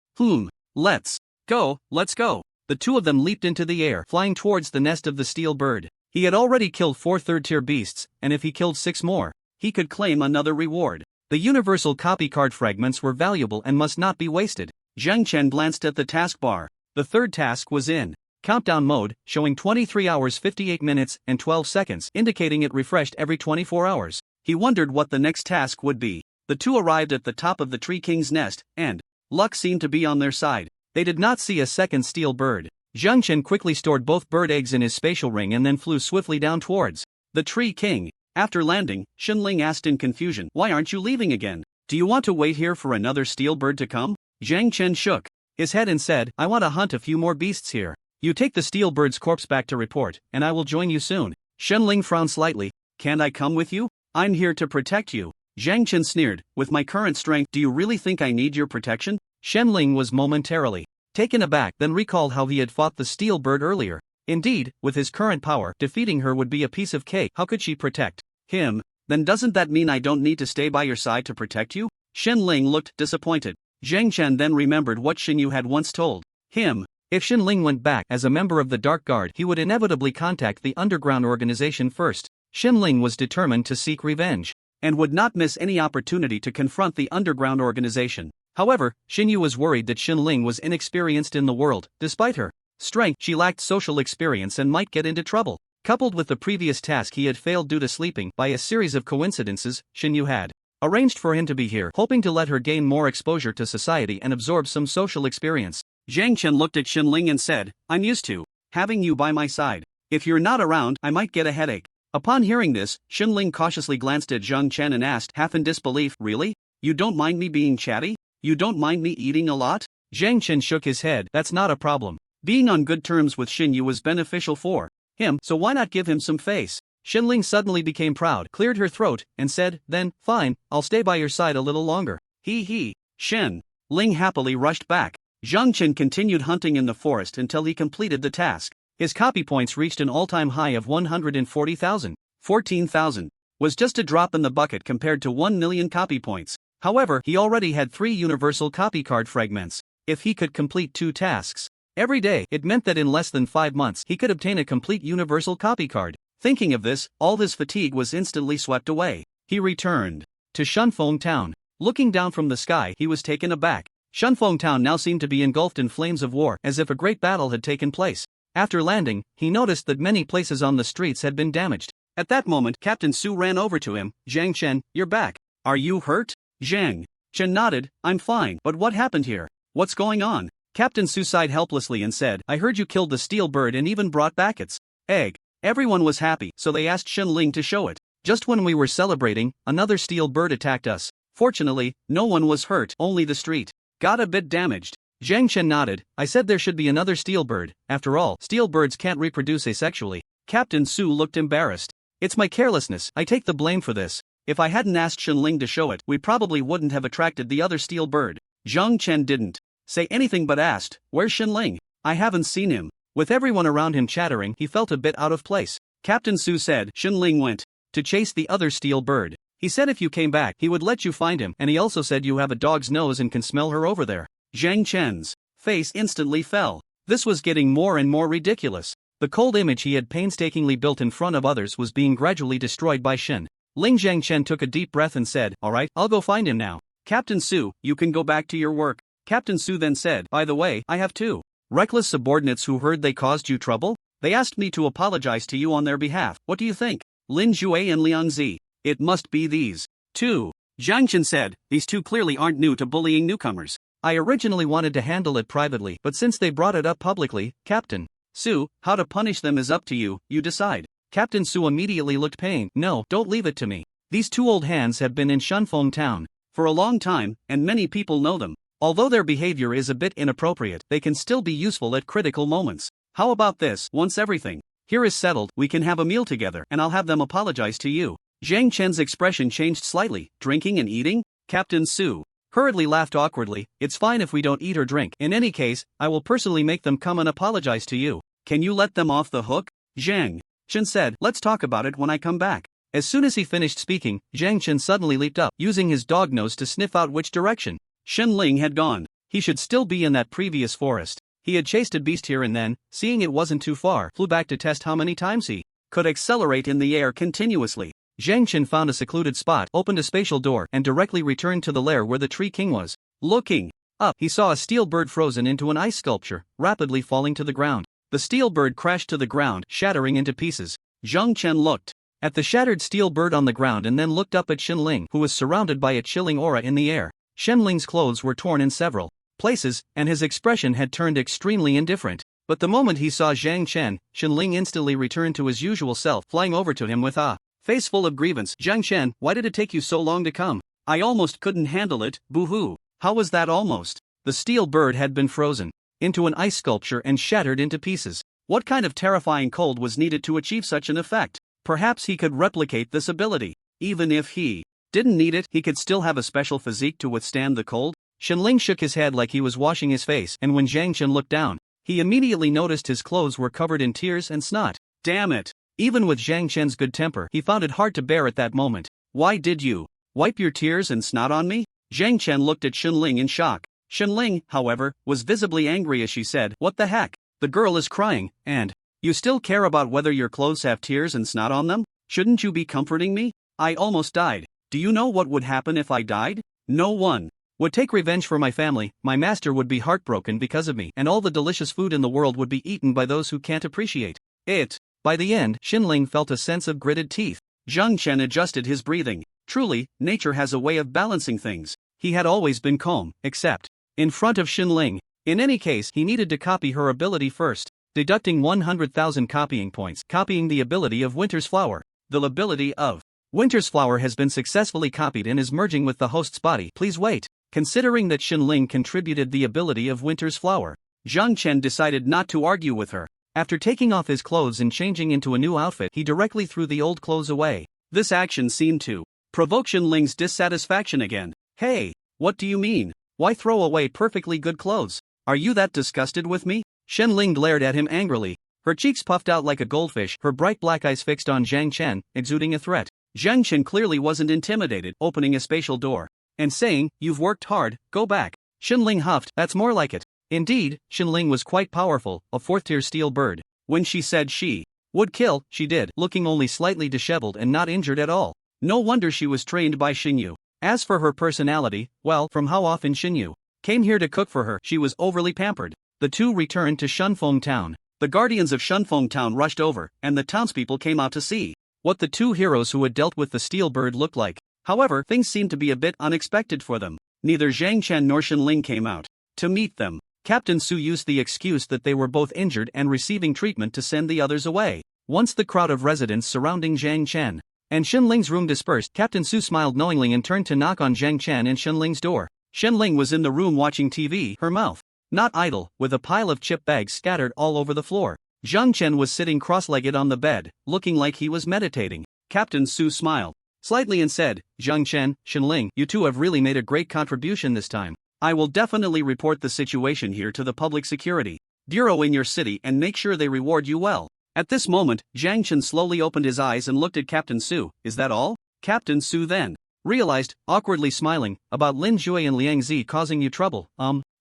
Let's go. The 2 of them leaped into the air, flying towards the nest of the steel bird. He had already killed 4 third-tier beasts, and if he killed 6 more, he could claim another reward. The universal copy card fragments were valuable and must not be wasted. Zhang Chen glanced at the taskbar. The 3rd task was in countdown mode, showing 23 hours 58 minutes and 12 seconds, indicating it refreshed every 24 hours. He wondered what the next task would be. The 2 arrived at the top of the Tree King's nest, and luck seemed to be on their side. They did not see a second steel bird. Zhang Chen quickly stored both bird eggs in his spatial ring and then flew swiftly down towards the Tree King. After landing, Shenling asked in confusion, why aren't you leaving again? Do you want to wait here for another steel bird to come? Zhang Chen shook his head and said, I want to hunt a few more beasts here. You take the steel bird's corpse back to report, and I will join you soon. Shenling frowned slightly. Can't I come with you? I'm here to protect you. Zhang Chen sneered, with my current strength, do you really think I need your protection? Shenling was momentarily taken aback, then recalled how he had fought the steel bird earlier. Indeed, with his current power, defeating her would be a piece of cake. How could she protect him? Then doesn't that mean I don't need to stay by your side to protect you? Shenling looked disappointed. Zhang Chen then remembered what Xinyu had once told him. If Shenling went back as a member of the Dark Guard, he would inevitably contact the underground organization first. Shenling was determined to seek revenge, and would not miss any opportunity to confront the underground organization. However, Xinyu was worried that Shenling was inexperienced in the world. Despite her strength, she lacked social experience and might get into trouble. Coupled with the previous task he had failed due to sleeping, by a series of coincidences, Xinyu had arranged for him to be here, hoping to let her gain more exposure to society and absorb some social experience. Zhang Chen looked at Shenling and said, I'm used to having you by my side. If you're not around, I might get a headache. Upon hearing this, Shenling cautiously glanced at Zhang Chen and asked, half in disbelief, really? You don't mind me being chatty? You don't mind me eating a lot? Zhang Chen shook his head. That's not a problem. Being on good terms with Xinyu was beneficial for him, so why not give him some face? Shenling suddenly became proud, cleared her throat, and said, then, fine, I'll stay by your side a little longer. He. Shenling happily rushed back. Zhang Chen continued hunting in the forest until he completed the task. His copy points reached an all-time high of 140,000. 14,000 was just a drop in the bucket compared to 1 million copy points. However, he already had 3 universal copy card fragments. If he could complete 2 tasks every day, it meant that in less than 5 months he could obtain a complete universal copy card. Thinking of this, all his fatigue was instantly swept away. He returned to Shunfeng Town. Looking down from the sky, he was taken aback. Shunfeng Town now seemed to be engulfed in flames of war, as if a great battle had taken place. After landing, he noticed that many places on the streets had been damaged. At that moment, Captain Su ran over to him. Zhang Chen, you're back. Are you hurt? Zhang Chen nodded. I'm fine. But what happened here? What's going on? Captain Su sighed helplessly and said, I heard you killed the steel bird and even brought back its egg. Everyone was happy, so they asked Shen Ling to show it. Just when we were celebrating, another steel bird attacked us. Fortunately, no one was hurt, only the street got a bit damaged. Zhang Chen nodded. I said there should be another steel bird. After all, steel birds can't reproduce asexually. Captain Su looked embarrassed. It's my carelessness. I take the blame for this. If I hadn't asked Shen Ling to show it, we probably wouldn't have attracted the other steel bird. Zhang Chen didn't say anything but asked, where's Shen Ling? I haven't seen him. With everyone around him chattering, he felt a bit out of place. Captain Su said, Shen Ling went to chase the other steel bird. He said if you came back, he would let you find him, and he also said you have a dog's nose and can smell her over there. Zhang Chen's face instantly fell. This was getting more and more ridiculous. The cold image he had painstakingly built in front of others was being gradually destroyed by Shen Ling. Zhang Chen took a deep breath and said, alright, I'll go find him now. Captain Su, you can go back to your work. Captain Su then said, by the way, I have two reckless subordinates who heard they caused you trouble. They asked me to apologize to you on their behalf. What do you think? Lin Jue and Liang Zi. It must be these two. Zhang Chen said, these two clearly aren't new to bullying newcomers. I originally wanted to handle it privately, but since they brought it up publicly, Captain Su, how to punish them is up to you, you decide. Captain Su immediately looked pained. No, don't leave it to me. These two old hands have been in Shunfeng Town for a long time, and many people know them. Although their behavior is a bit inappropriate, they can still be useful at critical moments. How about this? Once everything here is settled, we can have a meal together, and I'll have them apologize to you. Zhang Chen's expression changed slightly. Drinking and eating? Captain Su hurriedly laughed awkwardly. It's fine if we don't eat or drink. In any case, I will personally make them come and apologize to you. Can you let them off the hook? Zhang Chen said, let's talk about it when I come back. As soon as he finished speaking, Zhang Chen suddenly leaped up, using his dog nose to sniff out which direction Shen Ling had gone. He should still be in that previous forest. He had chased a beast here and then, seeing it wasn't too far, flew back to test how many times he could accelerate in the air continuously. Zhang Chen found a secluded spot, opened a spatial door, and directly returned to the lair where the tree king was. Looking up, he saw a steel bird frozen into an ice sculpture, rapidly falling to the ground. The steel bird crashed to the ground, shattering into pieces. Zhang Chen looked at the shattered steel bird on the ground and then looked up at Shen Ling, who was surrounded by a chilling aura in the air. Shen Ling's clothes were torn in several places, and his expression had turned extremely indifferent. But the moment he saw Zhang Chen, Shen Ling instantly returned to his usual self, flying over to him with a face full of grievance. Zhang Chen, why did it take you so long to come? I almost couldn't handle it, boo-hoo. How was that almost? The steel bird had been frozen into an ice sculpture and shattered into pieces. What kind of terrifying cold was needed to achieve such an effect? Perhaps he could replicate this ability. Even if he didn't need it, he could still have a special physique to withstand the cold. Shen Ling shook his head like he was washing his face, and when Zhang Chen looked down, he immediately noticed his clothes were covered in tears and snot. Damn it! Even with Zhang Chen's good temper, he found it hard to bear at that moment. Why did you wipe your tears and snot on me? Zhang Chen looked at Shen Ling in shock. Shen Ling, however, was visibly angry as she said, what the heck? The girl is crying, and you still care about whether your clothes have tears and snot on them? Shouldn't you be comforting me? I almost died. Do you know what would happen if I died? No one would take revenge for my family. My master would be heartbroken because of me, and all the delicious food in the world would be eaten by those who can't appreciate it. By the end, Shen Ling felt a sense of gritted teeth. Zhang Chen adjusted his breathing. Truly, nature has a way of balancing things. He had always been calm, except in front of Shen Ling. In any case, he needed to copy her ability first, deducting 100,000 copying points, copying the ability of Winter's Flower. The ability of Winter's Flower has been successfully copied and is merging with the host's body. Please wait. Considering that Shen Ling contributed the ability of Winter's Flower, Zhang Chen decided not to argue with her. After taking off his clothes and changing into a new outfit, he directly threw the old clothes away. This action seemed to provoke Shen Ling's dissatisfaction again. Hey, what do you mean? Why throw away perfectly good clothes? Are you that disgusted with me? Shen Ling glared at him angrily. Her cheeks puffed out like a goldfish, her bright black eyes fixed on Zhang Chen, exuding a threat. Zhang Chen clearly wasn't intimidated, opening a spatial door and saying, you've worked hard, go back. Shen Ling huffed, that's more like it. Indeed, Shen Ling was quite powerful, a fourth-tier steel bird. When she said she would kill, she did, looking only slightly disheveled and not injured at all. No wonder she was trained by Xingyu. As for her personality, well, from how often Shinyu came here to cook for her, she was overly pampered. The two returned to Shunfeng Town. The guardians of Shunfeng Town rushed over, and the townspeople came out to see what the two heroes who had dealt with the steel bird looked like. However, things seemed to be a bit unexpected for them. Neither Zhang Chen nor Shenling came out to meet them. Captain Su used the excuse that they were both injured and receiving treatment to send the others away. Once the crowd of residents surrounding Zhang Chen and Shenling's room dispersed, Captain Su smiled knowingly and turned to knock on Zhang Chen and Shenling's door. Shenling was in the room watching TV, her mouth not idle, with a pile of chip bags scattered all over the floor. Zhang Chen was sitting cross-legged on the bed, looking like he was meditating. Captain Su smiled slightly and said, Zhang Chen, Shenling, you two have really made a great contribution this time. I will definitely report the situation here to the Public Security Bureau in your city and make sure they reward you well. At this moment, Zhang Chen slowly opened his eyes and looked at Captain Su. Is that all? Captain Su then realized, awkwardly smiling, about Lin Jue and Liang Zi causing you trouble.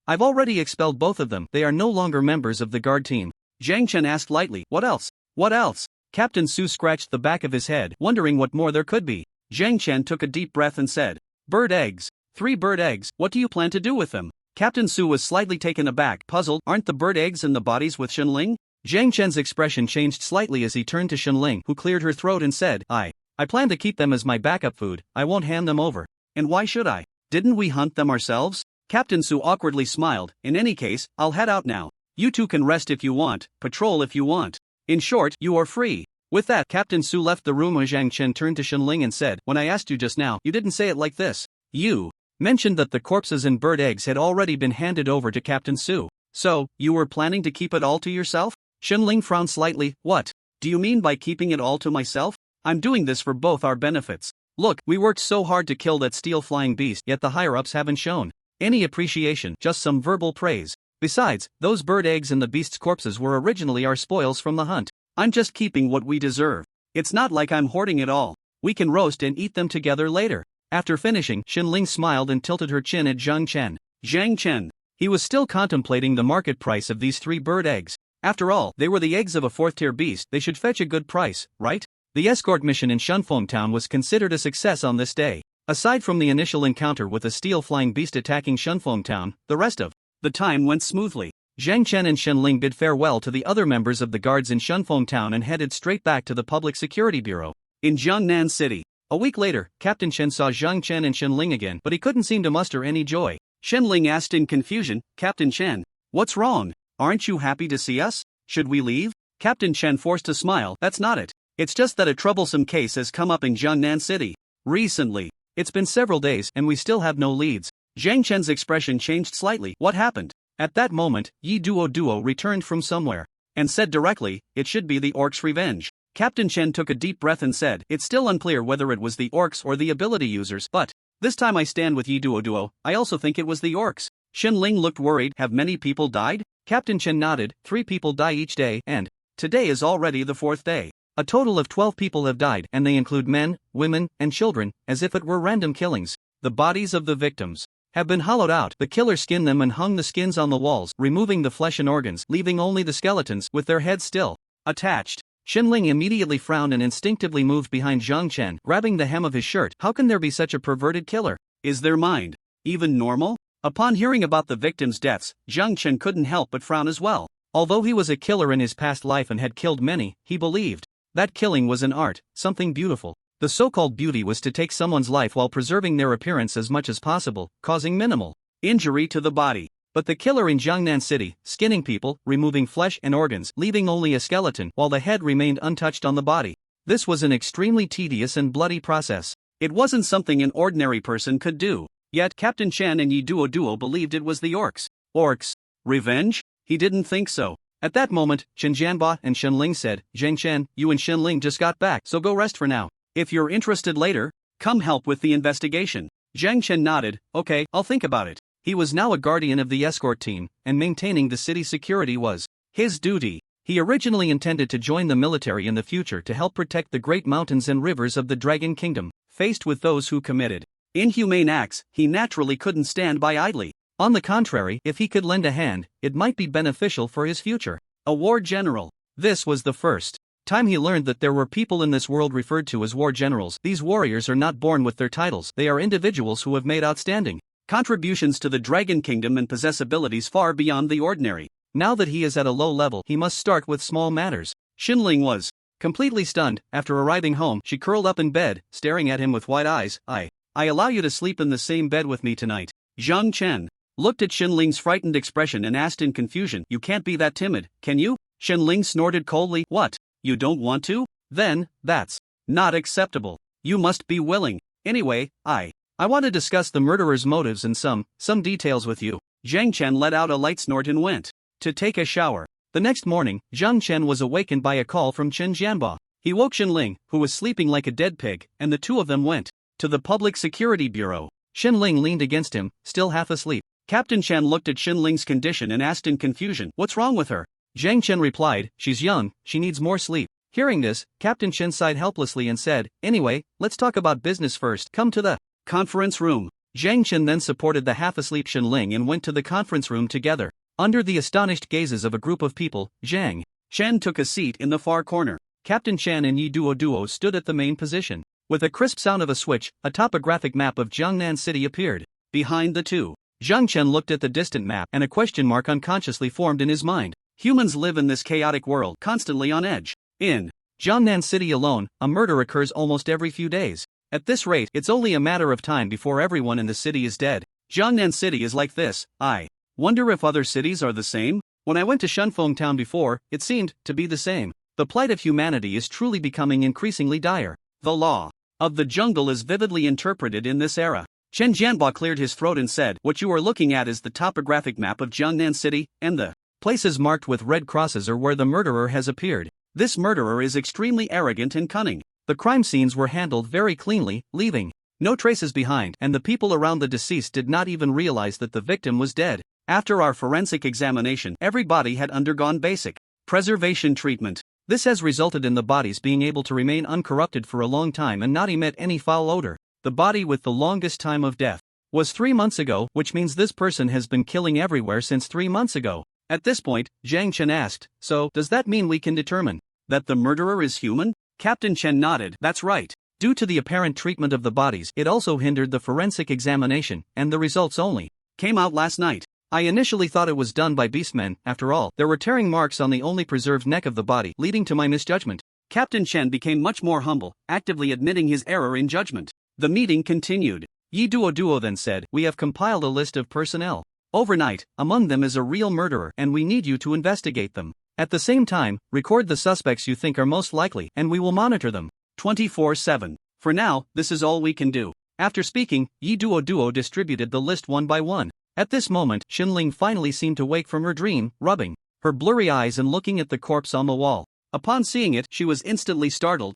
I've already expelled both of them. They are no longer members of the guard team. Zhang Chen asked lightly, what else? What else? Captain Su scratched the back of his head, wondering what more there could be. Zhang Chen took a deep breath and said, bird eggs. 3 bird eggs, what do you plan to do with them? Captain Su was slightly taken aback, puzzled. Aren't the bird eggs in the bodies with Shenling? Zhang Chen's expression changed slightly as he turned to Shenling, who cleared her throat and said, I plan to keep them as my backup food. I won't hand them over. And why should I? Didn't we hunt them ourselves? Captain Su awkwardly smiled. In any case, I'll head out now. You two can rest if you want, patrol if you want. In short, you are free. With that, Captain Su left the room. Zhang Chen turned to Shenling and said, when I asked you just now, you didn't say it like this. You mentioned that the corpses and bird eggs had already been handed over to Captain Su. So, you were planning to keep it all to yourself? Shenling frowned slightly. What do you mean by keeping it all to myself? I'm doing this for both our benefits. Look, we worked so hard to kill that steel flying beast, yet the higher-ups haven't shown any appreciation, just some verbal praise. Besides, those bird eggs and the beast's corpses were originally our spoils from the hunt. I'm just keeping what we deserve. It's not like I'm hoarding it all. We can roast and eat them together later. After finishing, Shenling smiled and tilted her chin at Zhang Chen. Zhang Chen. He was still contemplating the market price of these 3 bird eggs. After all, they were the eggs of a 4th-tier beast. They should fetch a good price, right? The escort mission in Shunfeng Town was considered a success on this day. Aside from the initial encounter with a steel flying beast attacking Shunfeng Town, the rest of the time went smoothly. Zhang Chen and Shenling bid farewell to the other members of the guards in Shunfeng Town and headed straight back to the Public Security Bureau in Jiangnan City. A week later, Captain Chen saw Zhang Chen and Shenling again, but he couldn't seem to muster any joy. Shenling asked in confusion, Captain Chen, what's wrong? Aren't you happy to see us? Should we leave? Captain Chen forced a smile. That's not it. It's just that a troublesome case has come up in Jiangnan City recently. It's been several days and we still have no leads. Zhang Chen's expression changed slightly. What happened? At that moment, Yi Duo returned from somewhere and said directly, it should be the orcs' revenge. Captain Chen took a deep breath and said, it's still unclear whether it was the orcs or the ability users, but this time I stand with Yi Duo. I also think it was the orcs. Shenling looked worried. Have many people died? Captain Chen nodded. 3 people die each day, and today is already the 4th day. A total of 12 people have died, and they include men, women, and children, as if it were random killings. The bodies of the victims have been hollowed out. The killer skinned them and hung the skins on the walls, removing the flesh and organs, leaving only the skeletons, with their heads still attached. Shenling immediately frowned and instinctively moved behind Zhang Chen, grabbing the hem of his shirt. How can there be such a perverted killer? Is their mind even normal? Upon hearing about the victims' deaths, Zhang Chen couldn't help but frown as well. Although he was a killer in his past life and had killed many, he believed that killing was an art, something beautiful. The so-called beauty was to take someone's life while preserving their appearance as much as possible, causing minimal injury to the body. But the killer in Jiangnan City, skinning people, removing flesh and organs, leaving only a skeleton while the head remained untouched on the body. This was an extremely tedious and bloody process. It wasn't something an ordinary person could do. Yet Captain Chen and Yi Duo believed it was the orcs. Orcs? Revenge? He didn't think so. At that moment, Chen Jianba and Shenling said, Zhang Chen, you and Shenling just got back, so go rest for now. If you're interested later, come help with the investigation. Zhang Chen nodded. Okay, I'll think about it. He was now a guardian of the escort team, and maintaining the city security was his duty. He originally intended to join the military in the future to help protect the great mountains and rivers of the Dragon Kingdom. Faced with those who committed inhumane acts, he naturally couldn't stand by idly. On the contrary, if he could lend a hand, it might be beneficial for his future. A war general. This was the first time he learned that there were people in this world referred to as war generals. These warriors are not born with their titles, they are individuals who have made outstanding contributions to the Dragon Kingdom and possess abilities far beyond the ordinary. Now that he is at a low level, he must start with small matters. Xinling was completely stunned. After arriving home, she curled up in bed, staring at him with wide eyes. I allow you to sleep in the same bed with me tonight. Zhang Chen looked at Xinling's frightened expression and asked in confusion, you can't be that timid, can you? Xinling snorted coldly, what? You don't want to? Then, that's not acceptable. You must be willing. Anyway, I want to discuss the murderer's motives and some details with you. Zhang Chen let out a light snort and went to take a shower. The next morning, Zhang Chen was awakened by a call from Chen Jianba. He woke Xinling, who was sleeping like a dead pig, and the two of them went to the Public Security Bureau. Xinling leaned against him, still half asleep. Captain Chen looked at Xinling's condition and asked in confusion, what's wrong with her? Zhang Chen replied, she's young, she needs more sleep. Hearing this, Captain Chen sighed helplessly and said, anyway, let's talk about business first. Come to the conference room. Zhang Chen then supported the half-asleep Xinling and went to the conference room together. Under the astonished gazes of a group of people, Zhang Chen took a seat in the far corner. Captain Chen and Yi Duo stood at the main position. With a crisp sound of a switch, a topographic map of Jiangnan City appeared. Behind the two, Zhang Chen looked at the distant map and a question mark unconsciously formed in his mind. Humans live in this chaotic world, constantly on edge. In Jiangnan City alone, a murder occurs almost every few days. At this rate, it's only a matter of time before everyone in the city is dead. Jiangnan City is like this. I wonder if other cities are the same? When I went to Shunfeng Town before, it seemed to be the same. The plight of humanity is truly becoming increasingly dire. The law of the jungle is vividly interpreted in this era. Chen Jianba cleared his throat and said, what you are looking at is the topographic map of Jiangnan City, and the places marked with red crosses are where the murderer has appeared. This murderer is extremely arrogant and cunning. The crime scenes were handled very cleanly, leaving no traces behind, and the people around the deceased did not even realize that the victim was dead. After our forensic examination, every body had undergone basic preservation treatment. This has resulted in the bodies being able to remain uncorrupted for a long time and not emit any foul odor. The body with the longest time of death was 3 months ago, which means this person has been killing everywhere since 3 months ago. At this point, Zhang Chen asked, so, does that mean we can determine that the murderer is human? Captain Chen nodded, that's right. Due to the apparent treatment of the bodies, it also hindered the forensic examination, and the results only came out last night. I initially thought it was done by beastmen. After all, there were tearing marks on the only preserved neck of the body, leading to my misjudgment. Captain Chen became much more humble, actively admitting his error in judgment. The meeting continued. Yi Duo then said, we have compiled a list of personnel. Overnight, among them is a real murderer, and we need you to investigate them. At the same time, record the suspects you think are most likely, and we will monitor them 24/7. For now, this is all we can do. After speaking, Yi Duo distributed the list one by one. At this moment, Xinling finally seemed to wake from her dream, rubbing her blurry eyes and looking at the corpse on the wall. Upon seeing it, she was instantly startled.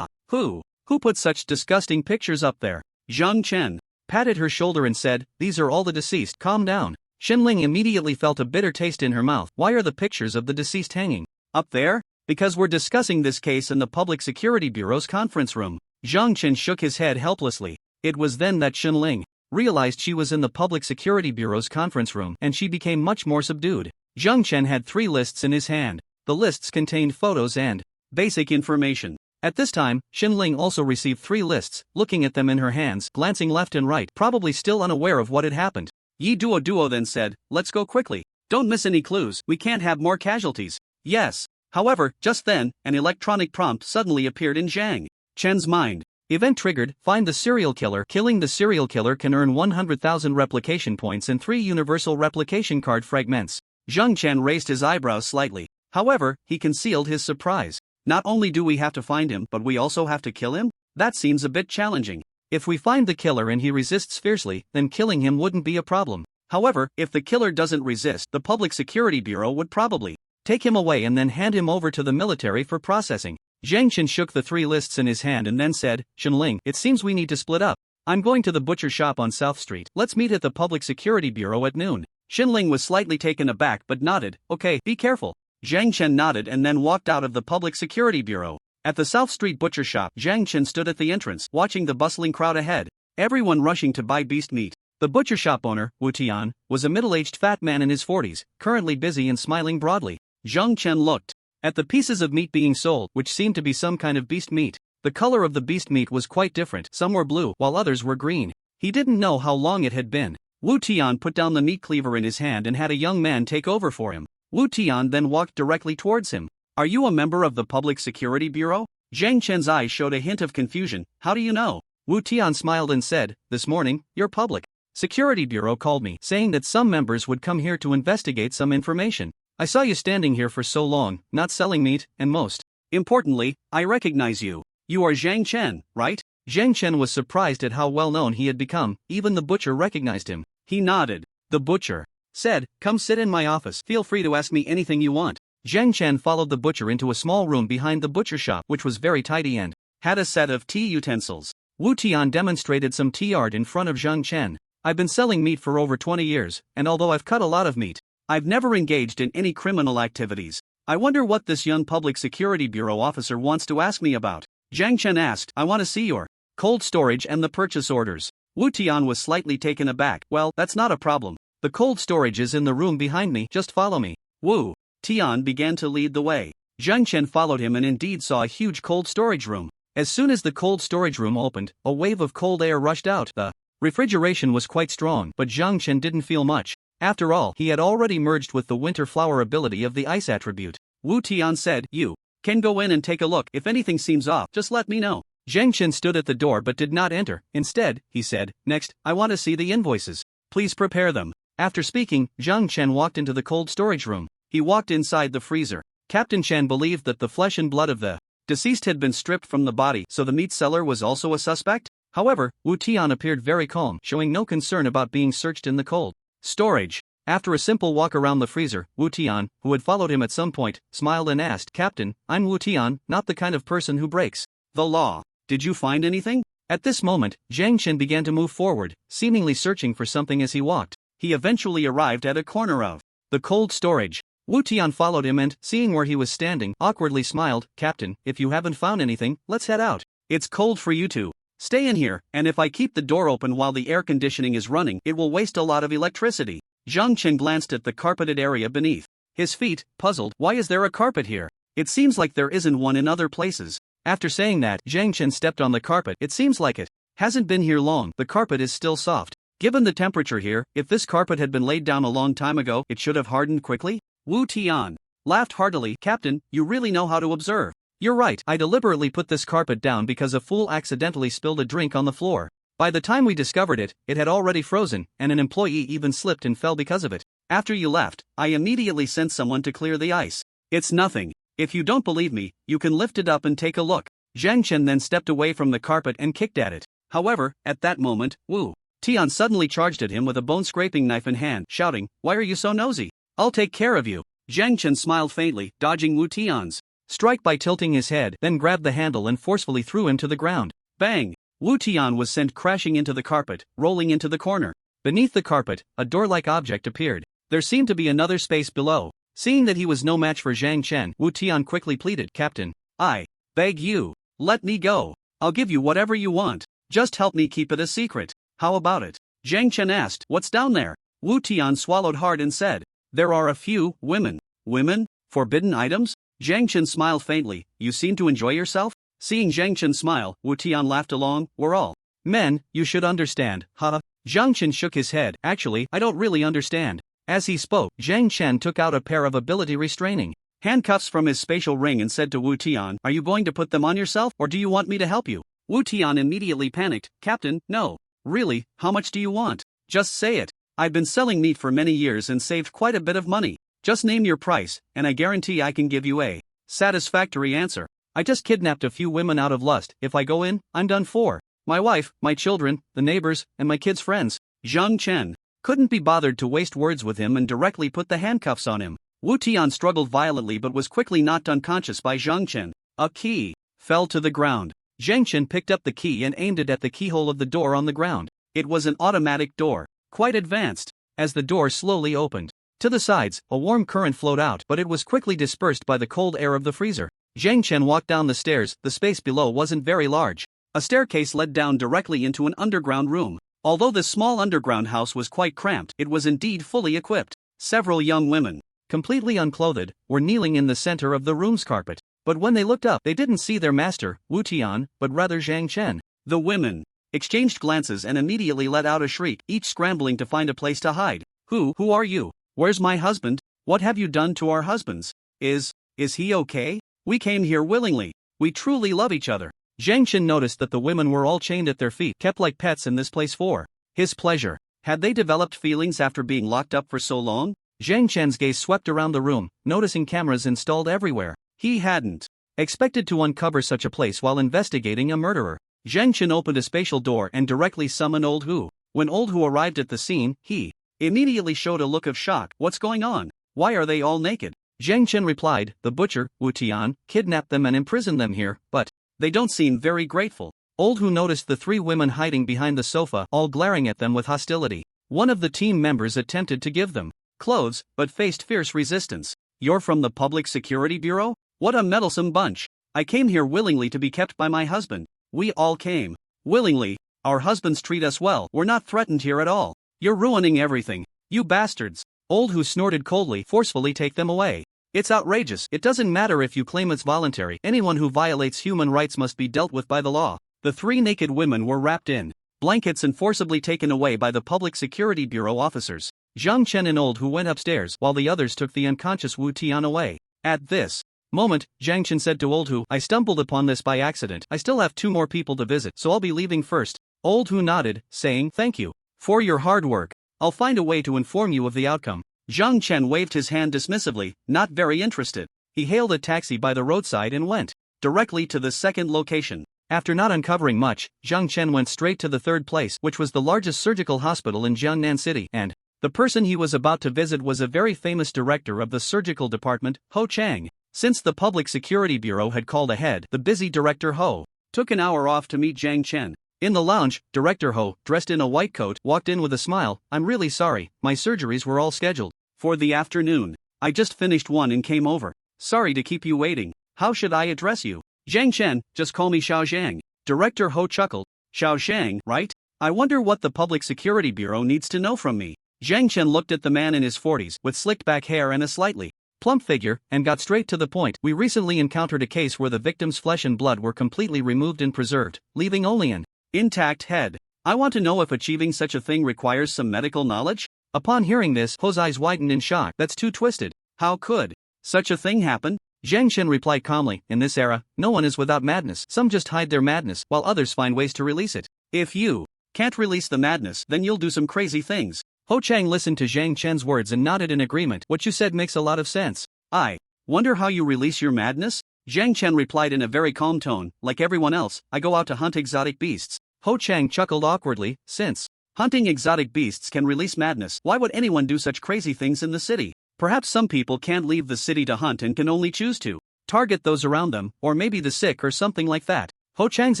Who put such disgusting pictures up there? Zhang Chen patted her shoulder and said, these are all the deceased, calm down. Xinling immediately felt a bitter taste in her mouth. Why are the pictures of the deceased hanging up there? Because we're discussing this case in the Public Security Bureau's conference room. Zhang Chen shook his head helplessly. It was then that Xinling realized she was in the Public Security Bureau's conference room, and she became much more subdued. Zhang Chen had 3 lists in his hand. The lists contained photos and basic information. At this time, Xinling also received 3 lists, looking at them in her hands, glancing left and right, probably still unaware of what had happened. Yi Duo then said, let's go quickly. Don't miss any clues, we can't have more casualties. Yes. However, just then, an electronic prompt suddenly appeared in Zhang Chen's mind. Event triggered, find the serial killer. Killing the serial killer can earn 100,000 replication points and 3 universal replication card fragments. Zhang Chen raised his eyebrows slightly. However, he concealed his surprise. Not only do we have to find him, but we also have to kill him? That seems a bit challenging. If we find the killer and he resists fiercely, then killing him wouldn't be a problem. However, if the killer doesn't resist, the Public Security Bureau would probably take him away and then hand him over to the military for processing. Zhang Chen shook the 3 lists in his hand and then said, Xinling, it seems we need to split up. I'm going to the butcher shop on South Street. Let's meet at the Public Security Bureau at noon. Xinling was slightly taken aback but nodded, okay, be careful. Zhang Chen nodded and then walked out of the Public Security Bureau. At the South Street butcher shop, Zhang Chen stood at the entrance, watching the bustling crowd ahead. Everyone rushing to buy beast meat. The butcher shop owner, Wu Tian, was a middle-aged fat man in his 40s, currently busy and smiling broadly. Zhang Chen looked at the pieces of meat being sold, which seemed to be some kind of beast meat. The color of the beast meat was quite different, some were blue, while others were green. He didn't know how long it had been. Wu Tian put down the meat cleaver in his hand and had a young man take over for him. Wu Tian then walked directly towards him. Are you a member of the Public Security Bureau? Zhang Chen's eyes showed a hint of confusion. How do you know? Wu Tian smiled and said, this morning, your Public Security Bureau called me, saying that some members would come here to investigate some information. I saw you standing here for so long, not selling meat, and most importantly, I recognize you. You are Zhang Chen, right? Zhang Chen was surprised at how well known he had become, even the butcher recognized him. He nodded. The butcher said, come sit in my office, feel free to ask me anything you want. Zhang Chen followed the butcher into a small room behind the butcher shop, which was very tidy and had a set of tea utensils. Wu Tian demonstrated some tea art in front of Zhang Chen. I've been selling meat for over 20 years, and although I've cut a lot of meat, I've never engaged in any criminal activities. I wonder what this young Public Security Bureau officer wants to ask me about. Zhang Chen asked, I want to see your cold storage and the purchase orders. Wu Tian was slightly taken aback. Well, that's not a problem. The cold storage is in the room behind me, just follow me. Wu Tian began to lead the way. Zhang Chen followed him and indeed saw a huge cold storage room. As soon as the cold storage room opened, a wave of cold air rushed out. The refrigeration was quite strong, but Zhang Chen didn't feel much. After all, he had already merged with the winter flower ability of the ice attribute. Wu Tian said, you can go in and take a look. If anything seems off, just let me know. Zhang Chen stood at the door but did not enter. Instead, he said, next, I want to see the invoices. Please prepare them. After speaking, Zhang Chen walked into the cold storage room. He walked inside the freezer. Captain Chen believed that the flesh and blood of the deceased had been stripped from the body, so the meat seller was also a suspect? However, Wu Tian appeared very calm, showing no concern about being searched in the cold storage. After a simple walk around the freezer, Wu Tian, who had followed him at some point, smiled and asked, Captain, I'm Wu Tian, not the kind of person who breaks the law. Did you find anything? At this moment, Zhang Chen began to move forward, seemingly searching for something as he walked. He eventually arrived at a corner of the cold storage. Wu Tian followed him and, seeing where he was standing, awkwardly smiled, Captain, if you haven't found anything, let's head out. It's cold for you two. Stay in here, and if I keep the door open while the air conditioning is running, it will waste a lot of electricity. Zhang Chen glanced at the carpeted area beneath his feet, puzzled. Why is there a carpet here? It seems like there isn't one in other places. After saying that, Zhang Chen stepped on the carpet. It seems like it hasn't been here long. The carpet is still soft. Given the temperature here, if this carpet had been laid down a long time ago, it should have hardened quickly? Wu Tian laughed heartily. Captain, you really know how to observe. You're right, I deliberately put this carpet down because a fool accidentally spilled a drink on the floor. By the time we discovered it, it had already frozen, and an employee even slipped and fell because of it. After you left, I immediately sent someone to clear the ice. It's nothing. If you don't believe me, you can lift it up and take a look. Zhang Chen then stepped away from the carpet and kicked at it. However, at that moment, Wu Tian suddenly charged at him with a bone-scraping knife in hand, shouting, Why are you so nosy? I'll take care of you. Zhang Chen smiled faintly, dodging Wu Tian's strike by tilting his head, then grabbed the handle and forcefully threw him to the ground. Bang! Wu Tian was sent crashing into the carpet, rolling into the corner. Beneath the carpet, a door-like object appeared. There seemed to be another space below. Seeing that he was no match for Zhang Chen, Wu Tian quickly pleaded, Captain, I beg you, let me go. I'll give you whatever you want. Just help me keep it a secret. How about it? Zhang Chen asked, What's down there? Wu Tian swallowed hard and said, There are a few women. Women? Forbidden items? Zhang Chen smiled faintly. You seem to enjoy yourself? Seeing Zhang Chen smile, Wu Tian laughed along. We're all men, you should understand, haha. Zhang Chen shook his head. Actually, I don't really understand. As he spoke, Zhang Chen took out a pair of ability restraining handcuffs from his spatial ring and said to Wu Tian, Are you going to put them on yourself, or do you want me to help you? Wu Tian immediately panicked. Captain, no. Really, how much do you want? Just say it. I've been selling meat for many years and saved quite a bit of money. Just name your price, and I guarantee I can give you a satisfactory answer. I just kidnapped a few women out of lust. If I go in, I'm done for. My wife, my children, the neighbors, and my kids' friends. Zhang Chen couldn't be bothered to waste words with him and directly put the handcuffs on him. Wu Tian struggled violently but was quickly knocked unconscious by Zhang Chen. A key fell to the ground. Zhang Chen picked up the key and aimed it at the keyhole of the door on the ground. It was an automatic door, quite advanced. As the door slowly opened to the sides, a warm current flowed out, but it was quickly dispersed by the cold air of the freezer. Zhang Chen walked down the stairs. The space below wasn't very large. A staircase led down directly into an underground room. Although this small underground house was quite cramped, it was indeed fully equipped. Several young women completely unclothed, were kneeling in the center of the room's carpet. But when they looked up, they didn't see their master, Wu Tian, but rather Zhang Chen. The women exchanged glances and immediately let out a shriek, each scrambling to find a place to hide. Who are you? Where's my husband? What have you done to our husbands? Is he okay? We came here willingly. We truly love each other. Zhang Chen noticed that the women were all chained at their feet, kept like pets in this place for his pleasure. Had they developed feelings after being locked up for so long? Zhang Chen's gaze swept around the room, noticing cameras installed everywhere. He hadn't expected to uncover such a place while investigating a murderer. Zhang Chen opened a spatial door and directly summoned Old Hu. When Old Hu arrived at the scene, he immediately showed a look of shock. What's going on? Why are they all naked? Zhang Chen replied, the butcher, Wu Tian, kidnapped them and imprisoned them here, but they don't seem very grateful. Old Hu noticed the three women hiding behind the sofa, all glaring at them with hostility. One of the team members attempted to give them clothes, but faced fierce resistance. You're from the Public Security Bureau? What a meddlesome bunch. I came here willingly to be kept by my husband. We all came willingly. Our husbands treat us well. We're not threatened here at all. You're ruining everything. You bastards. Old Hu snorted coldly, forcefully take them away. It's outrageous. It doesn't matter if you claim it's voluntary. Anyone who violates human rights must be dealt with by the law. The three naked women were wrapped in blankets and forcibly taken away by the Public Security Bureau officers. Zhang Chen and Old Hu went upstairs while the others took the unconscious Wu Tian away. At this moment, Zhang Chen said to Old Hu, I stumbled upon this by accident. I still have 2 more people to visit, so I'll be leaving first. Old Hu nodded, saying, thank you for your hard work. I'll find a way to inform you of the outcome. Zhang Chen waved his hand dismissively, not very interested. He hailed a taxi by the roadside and went directly to the second location. After not uncovering much, Zhang Chen went straight to the third place, which was the largest surgical hospital in Jiangnan City, and the person he was about to visit was a very famous director of the surgical department, Ho Chang. Since the Public Security Bureau had called ahead, the busy Director Ho took an hour off to meet Zhang Chen. In the lounge, Director Ho, dressed in a white coat, walked in with a smile. I'm really sorry, my surgeries were all scheduled for the afternoon. I just finished one and came over. Sorry to keep you waiting. How should I address you? Zhang Chen, just call me Xiao Zhang. Director Ho chuckled. Xiao Zhang, right? I wonder what the Public Security Bureau needs to know from me. Zhang Chen looked at the man in his 40s with slicked back hair and a slightly plump figure, and got straight to the point. We recently encountered a case where the victim's flesh and blood were completely removed and preserved, leaving only an intact head. I want to know if achieving such a thing requires some medical knowledge? Upon hearing this, Ho's eyes widened in shock. That's too twisted. How could such a thing happen? Zhang Chen replied calmly, in this era, no one is without madness. Some just hide their madness, while others find ways to release it. If you can't release the madness, then you'll do some crazy things. Ho Chang listened to Zhang Chen's words and nodded in agreement. What you said makes a lot of sense. I wonder how you release your madness? Zhang Chen replied in a very calm tone, like everyone else, I go out to hunt exotic beasts. Ho Chang chuckled awkwardly, since hunting exotic beasts can release madness, why would anyone do such crazy things in the city? Perhaps some people can't leave the city to hunt and can only choose to target those around them, or maybe the sick or something like that. Ho Chang's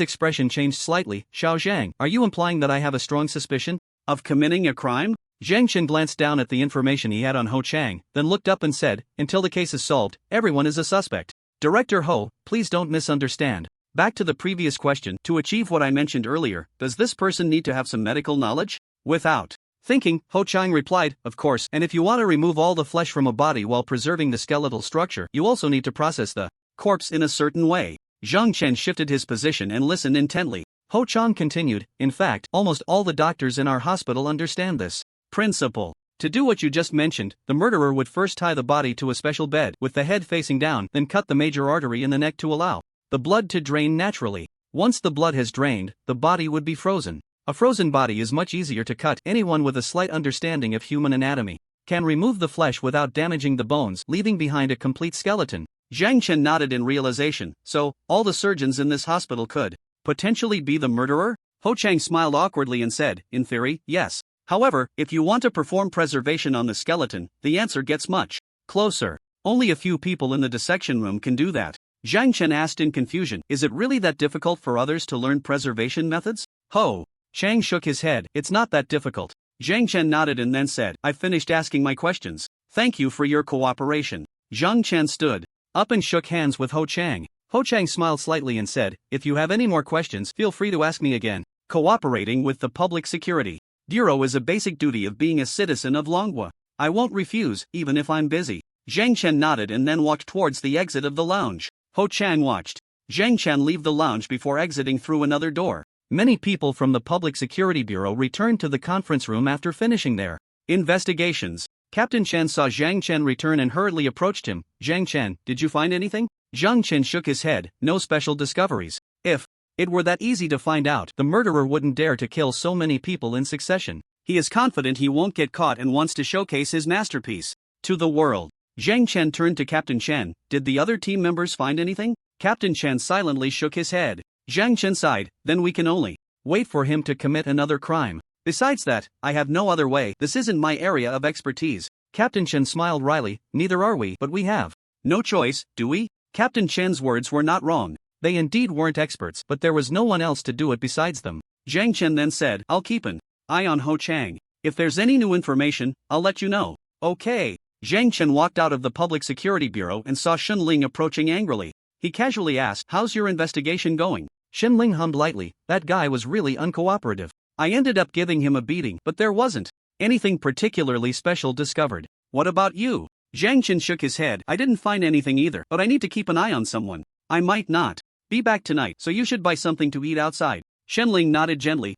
expression changed slightly. Xiao Zhang, are you implying that I have a strong suspicion of committing a crime? Zhang Chen glanced down at the information he had on Ho Chang, then looked up and said, until the case is solved, everyone is a suspect. Director Ho, please don't misunderstand. Back to the previous question, to achieve what I mentioned earlier, does this person need to have some medical knowledge? Without thinking, Ho Chang replied, of course, and if you want to remove all the flesh from a body while preserving the skeletal structure, you also need to process the corpse in a certain way. Zhang Chen shifted his position and listened intently. Ho Chang continued, in fact, almost all the doctors in our hospital understand this principle. To do what you just mentioned, the murderer would first tie the body to a special bed with the head facing down, then cut the major artery in the neck to allow the blood to drain naturally. Once the blood has drained, the body would be frozen. A frozen body is much easier to cut. Anyone with a slight understanding of human anatomy can remove the flesh without damaging the bones, leaving behind a complete skeleton. Zhang Chen nodded in realization. So, all the surgeons in this hospital could potentially be the murderer? Ho Chang smiled awkwardly and said, in theory, yes. However, if you want to perform preservation on the skeleton, the answer gets much closer. Only a few people in the dissection room can do that. Zhang Chen asked in confusion, is it really that difficult for others to learn preservation methods? Ho Chang shook his head, it's not that difficult. Zhang Chen nodded and then said, I've finished asking my questions. Thank you for your cooperation. Zhang Chen stood up and shook hands with Ho Chang. Ho Chang smiled slightly and said, if you have any more questions, feel free to ask me again. Cooperating with the Public Security Bureau is a basic duty of being a citizen of Manhwa. I won't refuse, even if I'm busy. Zhang Chen nodded and then walked towards the exit of the lounge. Ho Chang watched Zhang Chen leave the lounge before exiting through another door. Many people from the Public Security Bureau returned to the conference room after finishing their investigations. Captain Chen saw Zhang Chen return and hurriedly approached him. Zhang Chen, did you find anything? Zhang Chen shook his head, no special discoveries. If it were that easy to find out, the murderer wouldn't dare to kill so many people in succession. He is confident he won't get caught and wants to showcase his masterpiece to the world. Zhang Chen turned to Captain Chen. Did the other team members find anything? Captain Chen silently shook his head. Zhang Chen sighed. Then we can only wait for him to commit another crime. Besides that, I have no other way. This isn't my area of expertise. Captain Chen smiled wryly. Neither are we, but we have no choice, do we? Captain Chen's words were not wrong. They indeed weren't experts, but there was no one else to do it besides them. Zhang Chen then said, I'll keep an eye on Ho Chang. If there's any new information, I'll let you know. Okay. Zhang Chen walked out of the Public Security Bureau and saw Shen Ling approaching angrily. He casually asked, how's your investigation going? Shen Ling hummed lightly. That guy was really uncooperative. I ended up giving him a beating, but there wasn't anything particularly special discovered. What about you? Zhang Chen shook his head. I didn't find anything either, but I need to keep an eye on someone. I might not be back tonight, so you should buy something to eat outside. Shen Ling nodded gently.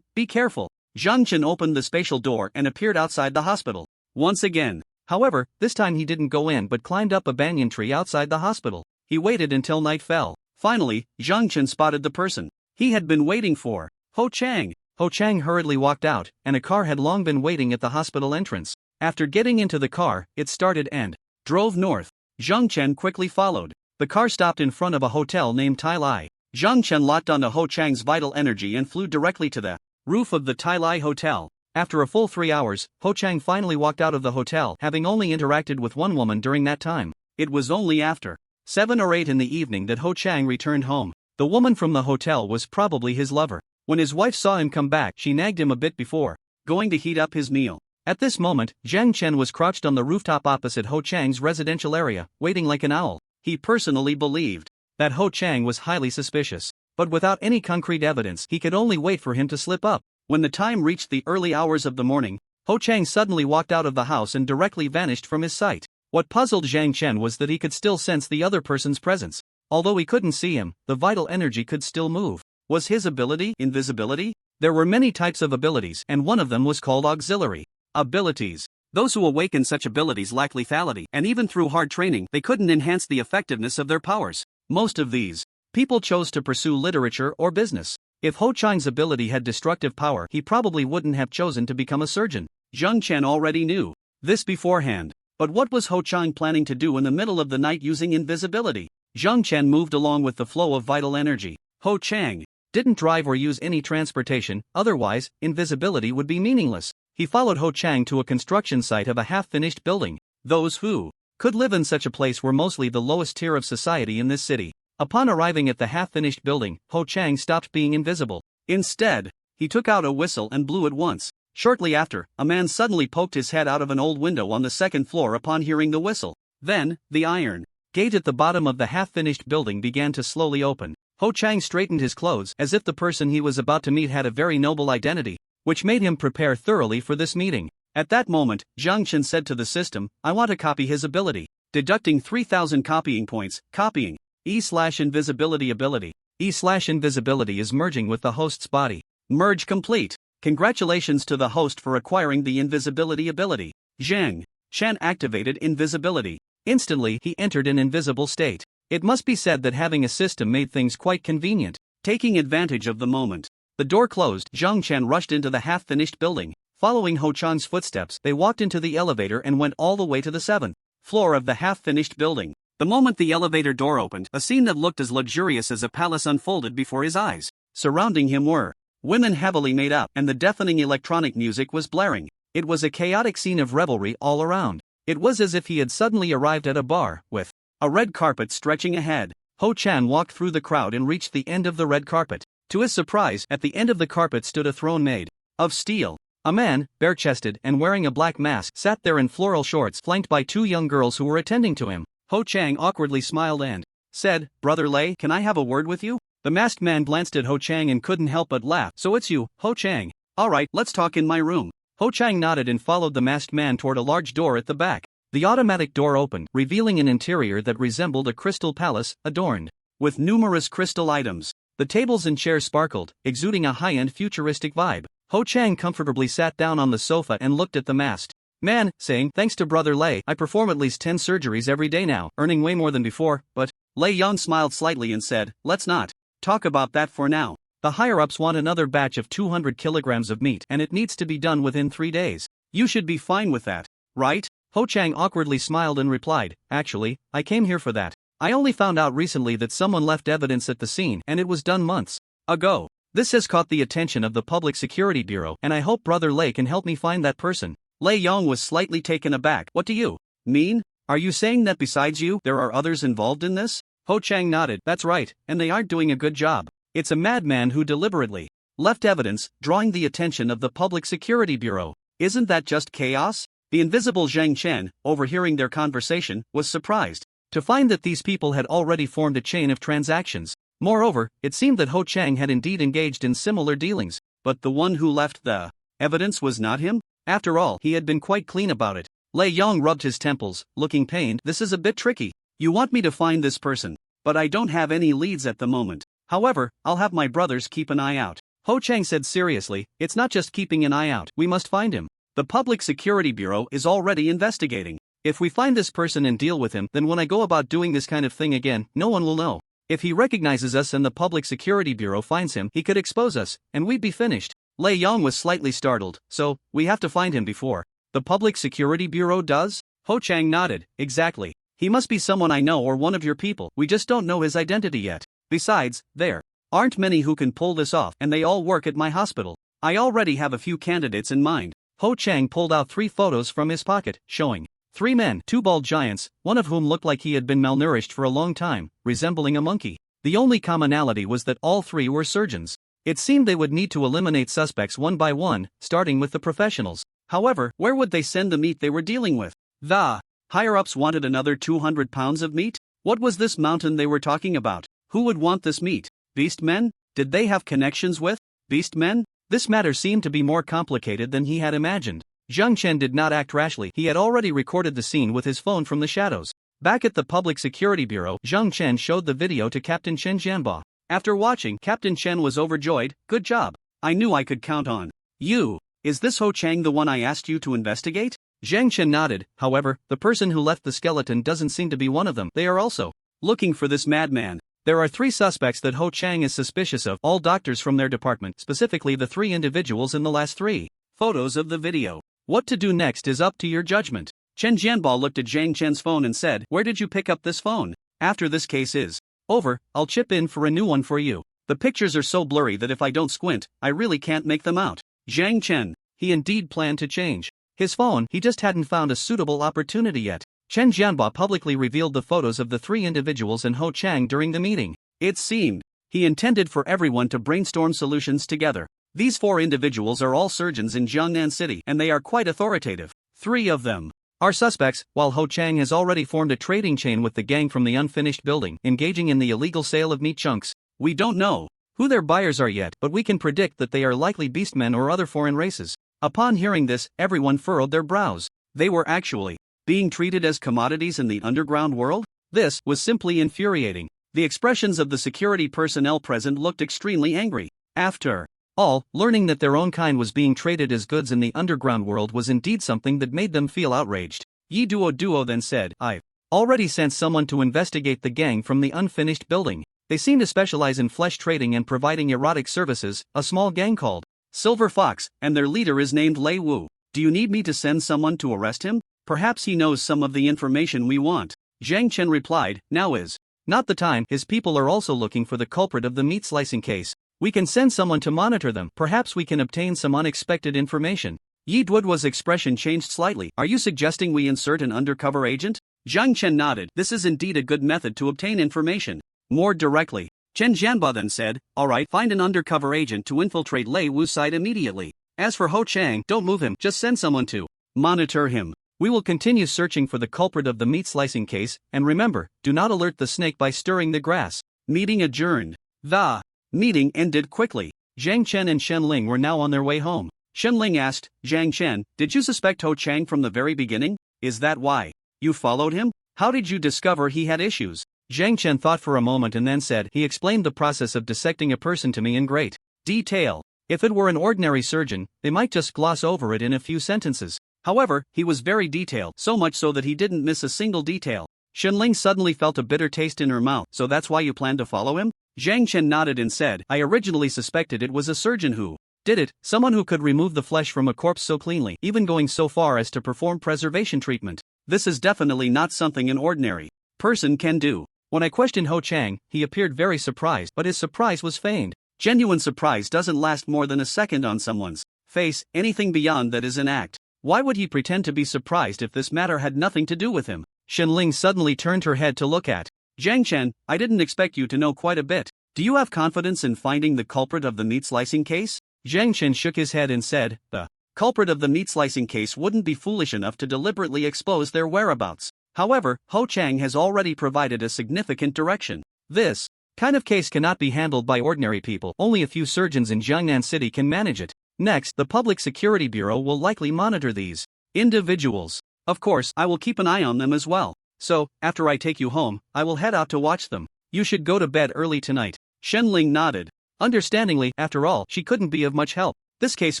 Be careful. Zhang Chen opened the spatial door and appeared outside the hospital. Once again. However, this time he didn't go in but climbed up a banyan tree outside the hospital. He waited until night fell. Finally, Zhang Chen spotted the person he had been waiting for. Ho Chang. Ho Chang hurriedly walked out, and a car had long been waiting at the hospital entrance. After getting into the car, it started and drove north. Zhang Chen quickly followed. The car stopped in front of a hotel named Tai Lai. Zhang Chen locked onto Ho Chang's vital energy and flew directly to the roof of the Tai Lai Hotel. After a full 3 hours, Ho Chang finally walked out of the hotel, having only interacted with one woman during that time. It was only after 7 or 8 in the evening that Ho Chang returned home. The woman from the hotel was probably his lover. When his wife saw him come back, she nagged him a bit before going to heat up his meal. At this moment, Zhang Chen was crouched on the rooftop opposite Ho Chang's residential area, waiting like an owl. He personally believed that Ho Chang was highly suspicious, but without any concrete evidence, he could only wait for him to slip up. When the time reached the early hours of the morning, Ho Chang suddenly walked out of the house and directly vanished from his sight. What puzzled Zhang Chen was that he could still sense the other person's presence. Although he couldn't see him, the vital energy could still move. Was his ability invisibility? There were many types of abilities, and one of them was called auxiliary abilities. Those who awakened such abilities lacked lethality, and even through hard training, they couldn't enhance the effectiveness of their powers. Most of these people chose to pursue literature or business. If Ho Chang's ability had destructive power, he probably wouldn't have chosen to become a surgeon. Zhang Chen already knew this beforehand. But what was Ho Chang planning to do in the middle of the night using invisibility? Zhang Chen moved along with the flow of vital energy. Ho Chang didn't drive or use any transportation, otherwise, invisibility would be meaningless. He followed Ho Chang to a construction site of a half-finished building. Those who could live in such a place were mostly the lowest tier of society in this city. Upon arriving at the half-finished building, Ho Chang stopped being invisible. Instead, he took out a whistle and blew it once. Shortly after, a man suddenly poked his head out of an old window on the second floor upon hearing the whistle. Then, the iron gate at the bottom of the half-finished building began to slowly open. Ho Chang straightened his clothes as if the person he was about to meet had a very noble identity, which made him prepare thoroughly for this meeting. At that moment, Zhang Chen said to the system, I want to copy his ability. Deducting 3,000 copying points, copying. E/invisibility ability. E/invisibility is merging with the host's body. Merge complete. Congratulations to the host for acquiring the invisibility ability. Zhang Chen activated invisibility. Instantly, he entered an invisible state. It must be said that having a system made things quite convenient. Taking advantage of the moment the door closed, Zhang Chen rushed into the half-finished building. Following Ho Chang's footsteps, they walked into the elevator and went all the way to the 7th floor of the half-finished building. The moment the elevator door opened, a scene that looked as luxurious as a palace unfolded before his eyes. Surrounding him were women heavily made up, and the deafening electronic music was blaring. It was a chaotic scene of revelry all around. It was as if he had suddenly arrived at a bar, with a red carpet stretching ahead. Ho Chan walked through the crowd and reached the end of the red carpet. To his surprise, at the end of the carpet stood a throne made of steel. A man, bare-chested and wearing a black mask, sat there in floral shorts, flanked by 2 young girls who were attending to him. Ho Chang awkwardly smiled and said, Brother Lei, can I have a word with you? The masked man glanced at Ho Chang and couldn't help but laugh. So it's you, Ho Chang. Alright, let's talk in my room. Ho Chang nodded and followed the masked man toward a large door at the back. The automatic door opened, revealing an interior that resembled a crystal palace, adorned with numerous crystal items. The tables and chairs sparkled, exuding a high-end futuristic vibe. Ho Chang comfortably sat down on the sofa and looked at the masked man, saying, "Thanks to Brother Lei, I perform at least 10 surgeries every day now, earning way more than before, but..." Lei Yang smiled slightly and said, "Let's not talk about that for now. The higher-ups want another batch of 200 kilograms of meat and it needs to be done within 3 days. You should be fine with that, right?" Ho Chang awkwardly smiled and replied, "Actually, I came here for that. I only found out recently that someone left evidence at the scene and it was done months ago. This has caught the attention of the Public Security Bureau and I hope Brother Lei can help me find that person." Lei Yang was slightly taken aback. "What do you mean? Are you saying that besides you, there are others involved in this?" Ho Chang nodded. "That's right, and they aren't doing a good job. It's a madman who deliberately left evidence, drawing the attention of the Public Security Bureau. Isn't that just chaos?" The invisible Zhang Chen, overhearing their conversation, was surprised to find that these people had already formed a chain of transactions. Moreover, it seemed that Ho Chang had indeed engaged in similar dealings, but the one who left the evidence was not him? After all, he had been quite clean about it. Lei Yang rubbed his temples, looking pained. "This is a bit tricky. You want me to find this person, but I don't have any leads at the moment. However, I'll have my brothers keep an eye out." Ho Chang said seriously, "It's not just keeping an eye out, we must find him. The Public Security Bureau is already investigating. If we find this person and deal with him, then when I go about doing this kind of thing again, no one will know. If he recognizes us and the Public Security Bureau finds him, he could expose us, and we'd be finished." Lei Yang was slightly startled. "So, we have to find him before the Public Security Bureau does?" Ho Chang nodded. "Exactly. He must be someone I know or one of your people. We just don't know his identity yet. Besides, there aren't many who can pull this off, and they all work at my hospital. I already have a few candidates in mind." Ho Chang pulled out 3 photos from his pocket, showing 3 men, 2 bald giants, one of whom looked like he had been malnourished for a long time, resembling a monkey. The only commonality was that all 3 were surgeons. It seemed they would need to eliminate suspects one by one, starting with the professionals. However, where would they send the meat they were dealing with? The higher-ups wanted another 200 pounds of meat? What was this mountain they were talking about? Who would want this meat? Beast men? Did they have connections with beast men? This matter seemed to be more complicated than he had imagined. Zhang Chen did not act rashly. He had already recorded the scene with his phone from the shadows. Back at the Public Security Bureau, Zhang Chen showed the video to Captain Chen Jianba. After watching, Captain Chen was overjoyed. "Good job. I knew I could count on you. Is this Ho Chang the one I asked you to investigate?" Zhang Chen nodded. "However, the person who left the skeleton doesn't seem to be one of them. They are also looking for this madman. There are 3 suspects that Ho Chang is suspicious of, all doctors from their department, specifically the 3 individuals in the last 3 photos of the video. What to do next is up to your judgment." Chen Jianba looked at Zhang Chen's phone and said, "Where did you pick up this phone? After this case is over, I'll chip in for a new one for you. The pictures are so blurry that if I don't squint, I really can't make them out." Zhang Chen, he indeed planned to change his phone, he just hadn't found a suitable opportunity yet. Chen Jianba publicly revealed the photos of the 3 individuals and Ho Chang during the meeting. It seemed he intended for everyone to brainstorm solutions together. These 4 individuals are all surgeons in Jiangnan City and they are quite authoritative. 3 of them are suspects, while Ho Chang has already formed a trading chain with the gang from the unfinished building, engaging in the illegal sale of meat chunks. We don't know who their buyers are yet, but we can predict that they are likely beastmen or other foreign races. Upon hearing this, everyone furrowed their brows. They were actually being treated as commodities in the underground world? This was simply infuriating. The expressions of the security personnel present looked extremely angry. After all, learning that their own kind was being traded as goods in the underground world was indeed something that made them feel outraged. Yi Duo then said, "I've already sent someone to investigate the gang from the unfinished building. They seem to specialize in flesh trading and providing erotic services, a small gang called Silver Fox, and their leader is named Lei Wu. Do you need me to send someone to arrest him? Perhaps he knows some of the information we want." Zhang Chen replied, "Now is not the time. His people are also looking for the culprit of the meat slicing case. We can send someone to monitor them. Perhaps we can obtain some unexpected information." Yi Duo's expression changed slightly. "Are you suggesting we insert an undercover agent?" Zhang Chen nodded. "This is indeed a good method to obtain information more directly." Chen Jianba then said, "Alright, find an undercover agent to infiltrate Lei Wu's side immediately. As for Ho Chang, don't move him, just send someone to monitor him. We will continue searching for the culprit of the meat slicing case, and remember, do not alert the snake by stirring the grass." Meeting adjourned. The meeting ended quickly. Zhang Chen and Shen Ling were now on their way home. Shen Ling asked, "Zhang Chen, did you suspect Ho Chang from the very beginning? Is that why You followed him? How did you discover he had issues? Zhang Chen thought for a moment and then said he explained the process of dissecting a person to me in great detail. If it were an ordinary surgeon, they might just gloss over it in a few sentences. However, he was very detailed, so much so that he didn't miss a single detail. Shenling suddenly felt a bitter taste in her mouth. So that's why you planned to follow him? Zhang Chen nodded and said, I originally suspected it was a surgeon who did it, someone who could remove the flesh from a corpse so cleanly, even going so far as to perform preservation treatment. This is definitely not something an ordinary person can do. When I questioned Ho Chang, he appeared very surprised, but his surprise was feigned. Genuine surprise doesn't last more than a second on someone's face, anything beyond that is an act. Why would he pretend to be surprised if this matter had nothing to do with him? Shenling suddenly turned her head to look at Zhang Chen. I didn't expect you to know quite a bit. Do you have confidence in finding the culprit of the meat slicing case? Zhang Chen shook his head and said, the culprit of the meat slicing case wouldn't be foolish enough to deliberately expose their whereabouts. However, Ho Chang has already provided a significant direction. This kind of case cannot be handled by ordinary people. Only a few surgeons in Jiangnan City can manage it. Next, the Public Security Bureau will likely monitor these individuals. Of course, I will keep an eye on them as well. So, after I take you home, I will head out to watch them. You should go to bed early tonight. Shenling nodded. Understandingly, after all, she couldn't be of much help. This case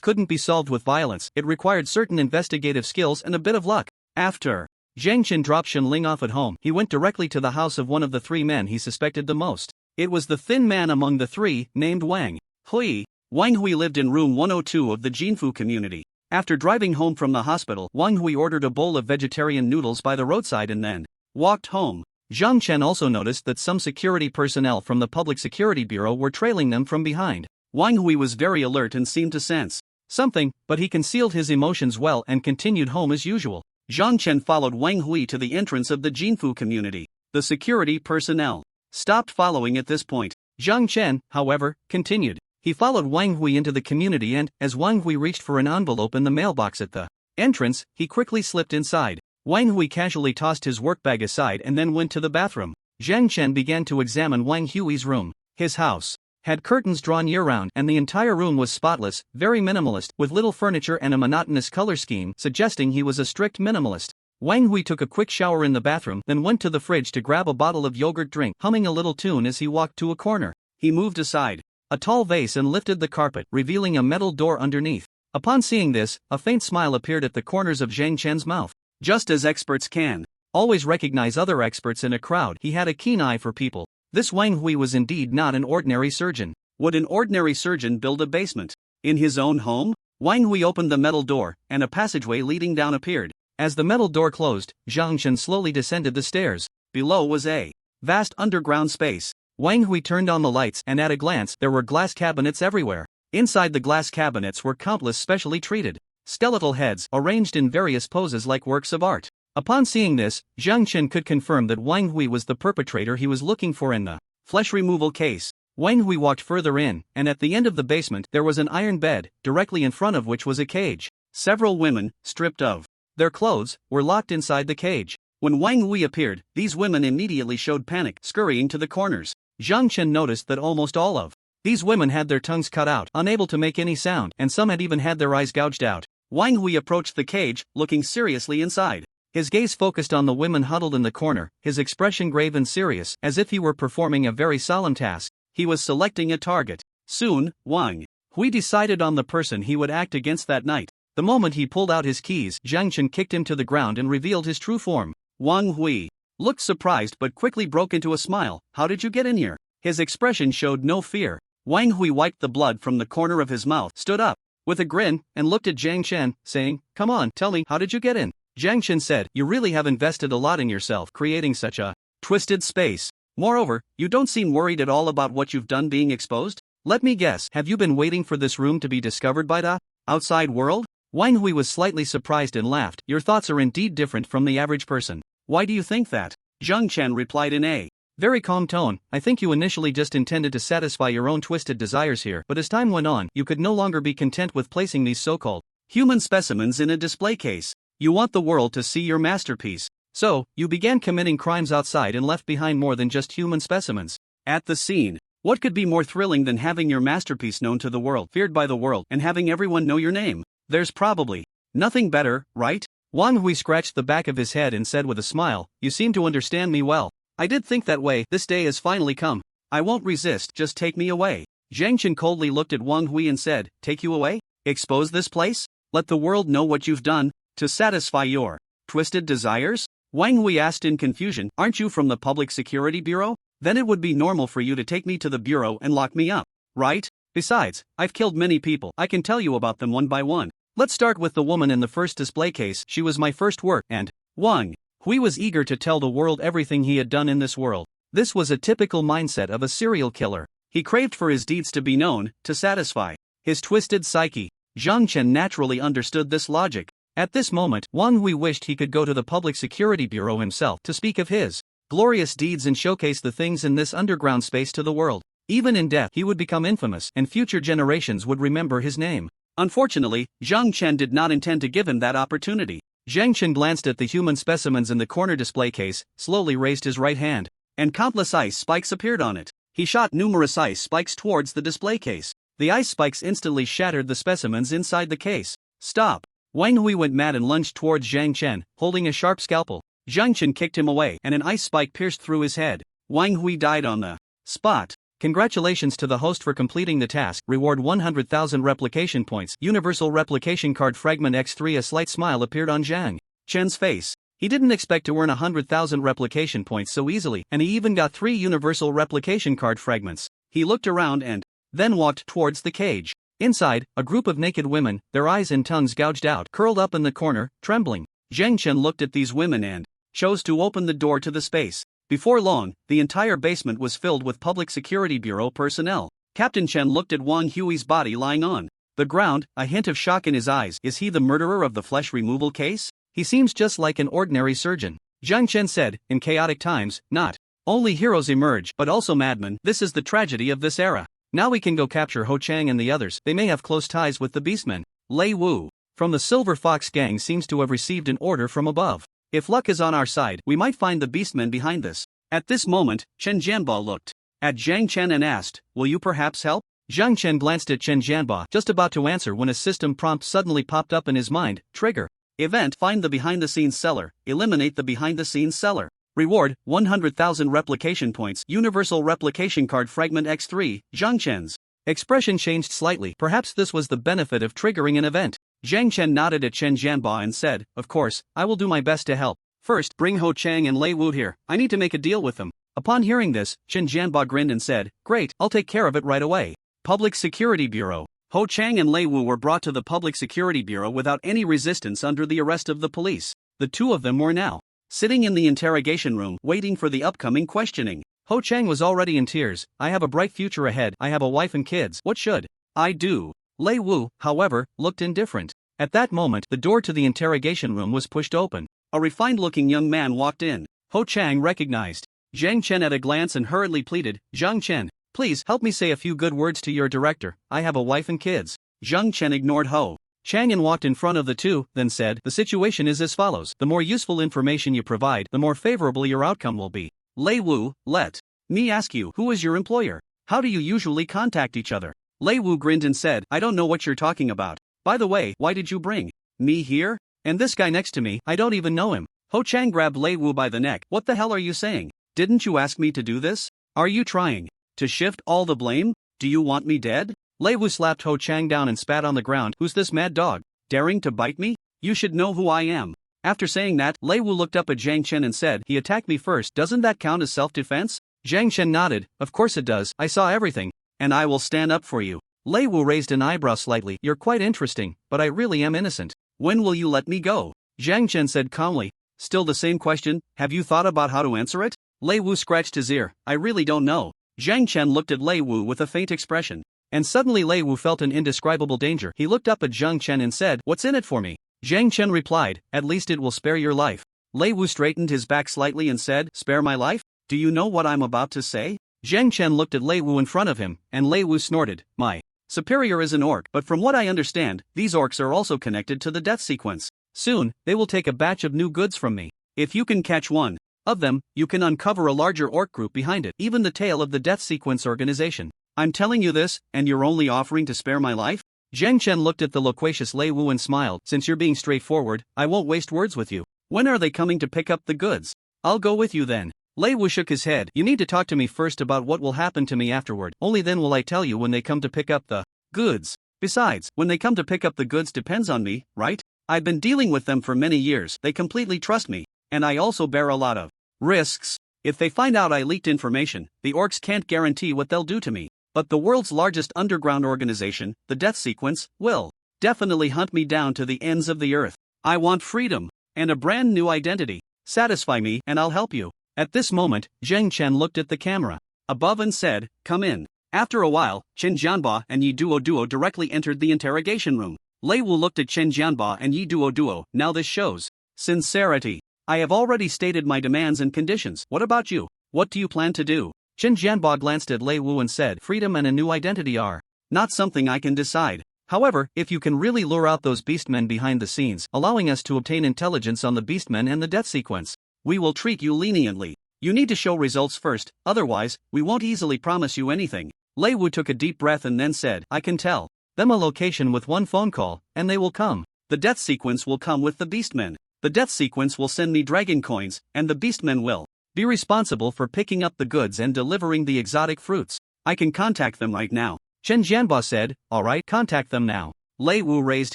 couldn't be solved with violence. It required certain investigative skills and a bit of luck. After Zhang Chen dropped Shenling off at home, he went directly to the house of one of the three men he suspected the most. It was the thin man among the three, named Wang Hui. Wang Hui lived in room 102 of the Jinfu community. After driving home from the hospital, Wang Hui ordered a bowl of vegetarian noodles by the roadside and then walked home. Zhang Chen also noticed that some security personnel from the Public Security Bureau were trailing them from behind. Wang Hui was very alert and seemed to sense something, but he concealed his emotions well and continued home as usual. Zhang Chen followed Wang Hui to the entrance of the Jinfu community. The security personnel stopped following at this point. Zhang Chen, however, continued. He followed Wang Hui into the community and, as Wang Hui reached for an envelope in the mailbox at the entrance, he quickly slipped inside. Wang Hui casually tossed his workbag aside and then went to the bathroom. Zhang Chen began to examine Wang Hui's room. His house had curtains drawn year-round and the entire room was spotless, very minimalist, with little furniture and a monotonous color scheme, suggesting he was a strict minimalist. Wang Hui took a quick shower in the bathroom, then went to the fridge to grab a bottle of yogurt drink, humming a little tune as he walked to a corner. He moved aside a tall vase and lifted the carpet, revealing a metal door underneath. Upon seeing this, a faint smile appeared at the corners of Zhang Chen's mouth. Just as experts can always recognize other experts in a crowd, he had a keen eye for people. This Wang Hui was indeed not an ordinary surgeon. Would an ordinary surgeon build a basement in his own home? Wang Hui opened the metal door, and a passageway leading down appeared. As the metal door closed, Zhang Chen slowly descended the stairs. Below was a vast underground space. Wang Hui turned on the lights, and at a glance, there were glass cabinets everywhere. Inside the glass cabinets were countless specially treated skeletal heads, arranged in various poses like works of art. Upon seeing this, Zhang Chen could confirm that Wang Hui was the perpetrator he was looking for in the flesh removal case. Wang Hui walked further in, and at the end of the basement there was an iron bed, directly in front of which was a cage. Several women, stripped of their clothes, were locked inside the cage. When Wang Hui appeared, these women immediately showed panic, scurrying to the corners. Zhang Chen noticed that almost all of these women had their tongues cut out, unable to make any sound, and some had even had their eyes gouged out. Wang Hui approached the cage, looking seriously inside. His gaze focused on the women huddled in the corner, his expression grave and serious, as if he were performing a very solemn task. He was selecting a target. Soon, Wang Hui decided on the person he would act against that night. The moment he pulled out his keys, Zhang Chen kicked him to the ground and revealed his true form. Wang Hui looked surprised but quickly broke into a smile. How did you get in here? His expression showed no fear. Wang Hui wiped the blood from the corner of his mouth, stood up with a grin, and looked at Zhang Chen, saying, "Come on, tell me, how did you get in?" Zhang Chen said, "You really have invested a lot in yourself, creating such a twisted space. Moreover, you don't seem worried at all about what you've done being exposed. Let me guess, have you been waiting for this room to be discovered by the outside world?" Wang Hui was slightly surprised and laughed. "Your thoughts are indeed different from the average person. Why do you think that?" Zhang Chen replied in a very calm tone, "I think you initially just intended to satisfy your own twisted desires here, but as time went on, you could no longer be content with placing these so-called human specimens in a display case. You want the world to see your masterpiece. So, you began committing crimes outside and left behind more than just human specimens. At the scene, what could be more thrilling than having your masterpiece known to the world, feared by the world, and having everyone know your name? There's probably nothing better, right?" Wang Hui scratched the back of his head and said with a smile, "You seem to understand me well. I did think that way. This day has finally come. I won't resist, just take me away." Zhang Chen coldly looked at Wang Hui and said, "Take you away? Expose this place? Let the world know what you've done, to satisfy your twisted desires?" Wang Hui asked in confusion, "Aren't you from the Public Security Bureau? Then it would be normal for you to take me to the bureau and lock me up, right? Besides, I've killed many people. I can tell you about them one by one. Let's start with the woman in the first display case. She was my first work." And Wang Hui was eager to tell the world everything he had done in this world. This was a typical mindset of a serial killer. He craved for his deeds to be known, to satisfy his twisted psyche. Zhang Chen naturally understood this logic. At this moment, Wang Hui wished he could go to the Public Security Bureau himself to speak of his glorious deeds and showcase the things in this underground space to the world. Even in death, he would become infamous, and future generations would remember his name. Unfortunately, Zhang Chen did not intend to give him that opportunity. Zhang Chen glanced at the human specimens in the corner display case, slowly raised his right hand, and countless ice spikes appeared on it. He shot numerous ice spikes towards the display case. The ice spikes instantly shattered the specimens inside the case. "Stop!" Wang Hui went mad and lunged towards Zhang Chen, holding a sharp scalpel. Zhang Chen kicked him away, and an ice spike pierced through his head. Wang Hui died on the spot. Congratulations to the host for completing the task. Reward 100,000 replication points. Universal replication card fragment X3. A slight smile appeared on Zhang Chen's face. He didn't expect to earn 100,000 replication points so easily, and he even got 3 universal replication card fragments. He looked around and then walked towards the cage. Inside, a group of naked women, their eyes and tongues gouged out, curled up in the corner, trembling. Zhang Chen looked at these women and chose to open the door to the space. Before long, the entire basement was filled with Public Security Bureau personnel. Captain Chen looked at Wang Hui's body lying on the ground, a hint of shock in his eyes. Is he the murderer of the flesh removal case? He seems just like an ordinary surgeon. Zhang Chen said, in chaotic times, not only heroes emerge, but also madmen. This is the tragedy of this era. Now we can go capture Ho Chang and the others. They may have close ties with the beastmen. Lei Wu, from the Silver Fox gang, seems to have received an order from above. If luck is on our side, we might find the beastmen behind this. At this moment, Chen Jianba looked at Zhang Chen and asked, "Will you perhaps help?" Zhang Chen glanced at Chen Jianba, just about to answer when a system prompt suddenly popped up in his mind. Trigger. Event: find the behind-the-scenes seller. Eliminate the behind-the-scenes seller. Reward: 100,000 replication points. Universal replication card fragment X3. Zhang Chen's expression changed slightly. Perhaps this was the benefit of triggering an event. Zhang Chen nodded at Chen Jianba and said, "Of course, I will do my best to help. First, bring Ho Chang and Lei Wu here. I need to make a deal with them." Upon hearing this, Chen Jianba grinned and said, "Great, I'll take care of it right away." Public Security Bureau. Ho Chang and Lei Wu were brought to the Public Security Bureau without any resistance under the arrest of the police. The two of them were now sitting in the interrogation room, waiting for the upcoming questioning. Ho Chang was already in tears. "I have a bright future ahead. I have a wife and kids. What should I do?" Lei Wu, however, looked indifferent. At that moment, the door to the interrogation room was pushed open. A refined-looking young man walked in. Ho Chang recognized Zhang Chen at a glance and hurriedly pleaded, "Zhang Chen, please help me say a few good words to your director. I have a wife and kids." Zhang Chen ignored Ho Chang and walked in front of the two, then said, "The situation is as follows. The more useful information you provide, the more favorable your outcome will be. Lei Wu, let me ask you, who is your employer? How do you usually contact each other?" Lei Wu grinned and said, "I don't know what you're talking about. By the way, why did you bring me here? And this guy next to me, I don't even know him." Ho Chang grabbed Lei Wu by the neck. "What the hell are you saying? Didn't you ask me to do this? Are you trying to shift all the blame? Do you want me dead?" Lei Wu slapped Ho Chang down and spat on the ground. "Who's this mad dog? Daring to bite me? You should know who I am." After saying that, Lei Wu looked up at Zhang Chen and said, "He attacked me first. Doesn't that count as self-defense?" Zhang Chen nodded. "Of course it does. I saw everything. And I will stand up for you." Lei Wu raised an eyebrow slightly. "You're quite interesting, but I really am innocent. When will you let me go?" Zhang Chen said calmly. "Still the same question. Have you thought about how to answer it?" Lei Wu scratched his ear. "I really don't know." Zhang Chen looked at Lei Wu with a faint expression. And suddenly Lei Wu felt an indescribable danger. He looked up at Zhang Chen and said, "What's in it for me?" Zhang Chen replied, "At least it will spare your life." Lei Wu straightened his back slightly and said, "Spare my life? Do you know what I'm about to say?" Zhang Chen looked at Lei Wu in front of him, and Lei Wu snorted. "My superior is an orc, but from what I understand, these orcs are also connected to the death sequence. Soon, they will take a batch of new goods from me. If you can catch one of them, you can uncover a larger orc group behind it, even the tail of the death sequence organization. I'm telling you this, and you're only offering to spare my life?" Zhang Chen looked at the loquacious Lei Wu and smiled. Since you're being straightforward, I won't waste words with you. When are they coming to pick up the goods? I'll go with you then. Lei Wu shook his head. You need to talk to me first about what will happen to me afterward. Only then will I tell you when they come to pick up the goods. Besides, when they come to pick up the goods depends on me, right? I've been dealing with them for many years. They completely trust me. And I also bear a lot of risks. If they find out I leaked information, the orcs can't guarantee what they'll do to me. But the world's largest underground organization, the Death Sequence, will definitely hunt me down to the ends of the earth. I want freedom and a brand new identity. Satisfy me and I'll help you. At this moment, Zhang Chen looked at the camera above and said, come in. After a while, Chen Jianba and Yi Duo directly entered the interrogation room. Lei Wu looked at Chen Jianba and Yi Duo. Now this shows sincerity. I have already stated my demands and conditions. What about you? What do you plan to do? Chen Jianba glanced at Lei Wu and said, freedom and a new identity are not something I can decide. However, if you can really lure out those beastmen behind the scenes, allowing us to obtain intelligence on the beastmen and the Death Sequence, we will treat you leniently. You need to show results first, otherwise, we won't easily promise you anything. Lei Wu took a deep breath and then said, I can tell them a location with one phone call, and they will come. The Death Sequence will come with the beastmen. The Death Sequence will send me dragon coins, and the beastmen will be responsible for picking up the goods and delivering the exotic fruits. I can contact them right now. Chen Jianba said, alright, contact them now. Lei Wu raised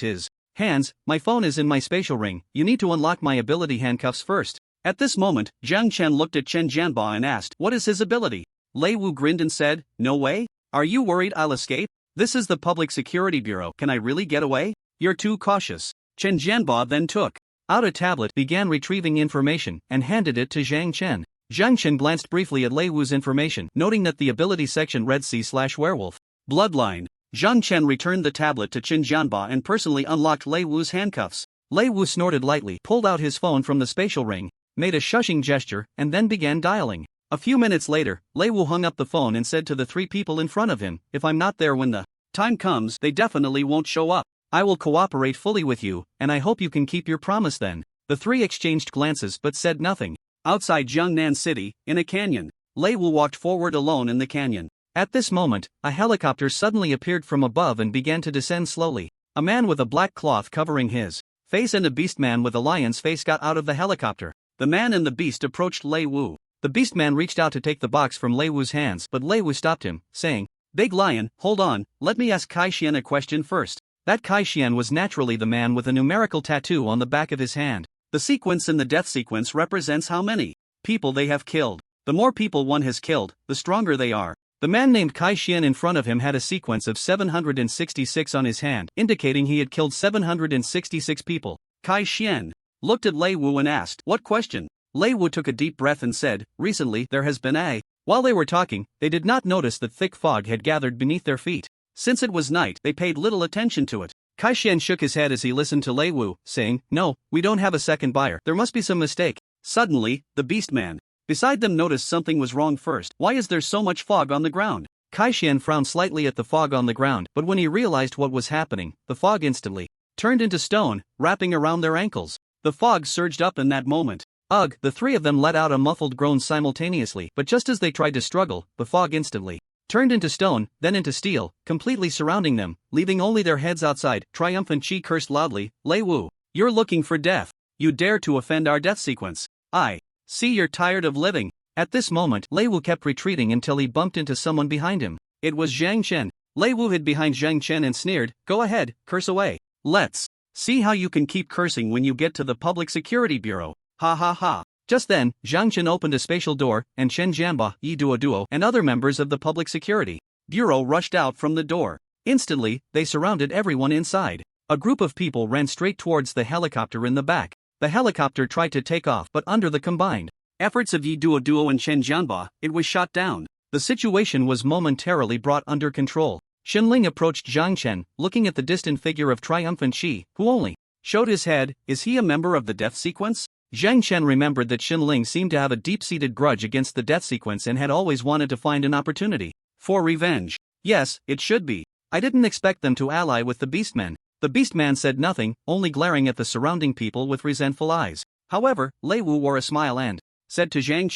his hands. My phone is in my spatial ring. You need to unlock my ability handcuffs first. At this moment, Zhang Chen looked at Chen Jianba and asked, what is his ability? Lei Wu grinned and said, no way? Are you worried I'll escape? This is the Public Security Bureau. Can I really get away? You're too cautious. Chen Jianba then took out a tablet, began retrieving information, and handed it to Zhang Chen. Zhang Chen glanced briefly at Lei Wu's information, noting that the ability section read C/werewolf. Bloodline. Zhang Chen returned the tablet to Chen Jianba and personally unlocked Lei Wu's handcuffs. Lei Wu snorted lightly, pulled out his phone from the spatial ring, made a shushing gesture, and then began dialing. A few minutes later, Lei Wu hung up the phone and said to the three people in front of him, if I'm not there when the time comes, they definitely won't show up. I will cooperate fully with you, and I hope you can keep your promise then. The three exchanged glances but said nothing. Outside Jiangnan City, in a canyon, Lei Wu walked forward alone in the canyon. At this moment, a helicopter suddenly appeared from above and began to descend slowly. A man with a black cloth covering his face and a beastman with a lion's face got out of the helicopter. The man and the beast approached Lei Wu. The beastman reached out to take the box from Lei Wu's hands, but Lei Wu stopped him, saying, Big Lion, hold on, let me ask Kai Xian a question first. That Kai Xian was naturally the man with a numerical tattoo on the back of his hand. The sequence in the Death Sequence represents how many people they have killed. The more people one has killed, the stronger they are. The man named Kai Xian in front of him had a sequence of 766 on his hand, indicating he had killed 766 people. Kai Xian looked at Lei Wu and asked, what question? Lei Wu took a deep breath and said, recently there has been a... While they were talking, they did not notice that thick fog had gathered beneath their feet. Since it was night, they paid little attention to it. Kai Xian shook his head as he listened to Lei Wu, saying, no, we don't have a second buyer. There must be some mistake. Suddenly, the beastman beside them noticed something was wrong first. Why is there so much fog on the ground? Kai Xian frowned slightly at the fog on the ground, but when he realized what was happening, the fog instantly turned into stone, wrapping around their ankles. The fog surged up in that moment. Ugh! The three of them let out a muffled groan simultaneously, but just as they tried to struggle, the fog instantly turned into stone, then into steel, completely surrounding them, leaving only their heads outside. Triumphant Chi cursed loudly, Lei Wu, you're looking for death. You dare to offend our death sequence. I see you're tired of living. At this moment, Lei Wu kept retreating until he bumped into someone behind him. It was Zhang Chen. Lei Wu hid behind Zhang Chen and sneered, go ahead, curse away. Let's see how you can keep cursing when you get to the Public Security Bureau. Ha ha ha. Just then, Zhang Chen opened a spatial door, and Chen Jianba, Yi Duo, and other members of the Public Security Bureau rushed out from the door. Instantly, they surrounded everyone inside. A group of people ran straight towards the helicopter in the back. The helicopter tried to take off, but under the combined efforts of Yi Duo and Chen Jianba, it was shot down. The situation was momentarily brought under control. Xinling approached Zhang Chen, looking at the distant figure of Triumphant Qi, who only showed his head. Is he a member of the Death Sequence? Zhang Chen remembered that Xinling seemed to have a deep-seated grudge against the Death Sequence and had always wanted to find an opportunity for revenge. Yes, it should be. I didn't expect them to ally with the Beastmen. The Beastman said nothing, only glaring at the surrounding people with resentful eyes. However, Lei Wu wore a smile and said to Zhang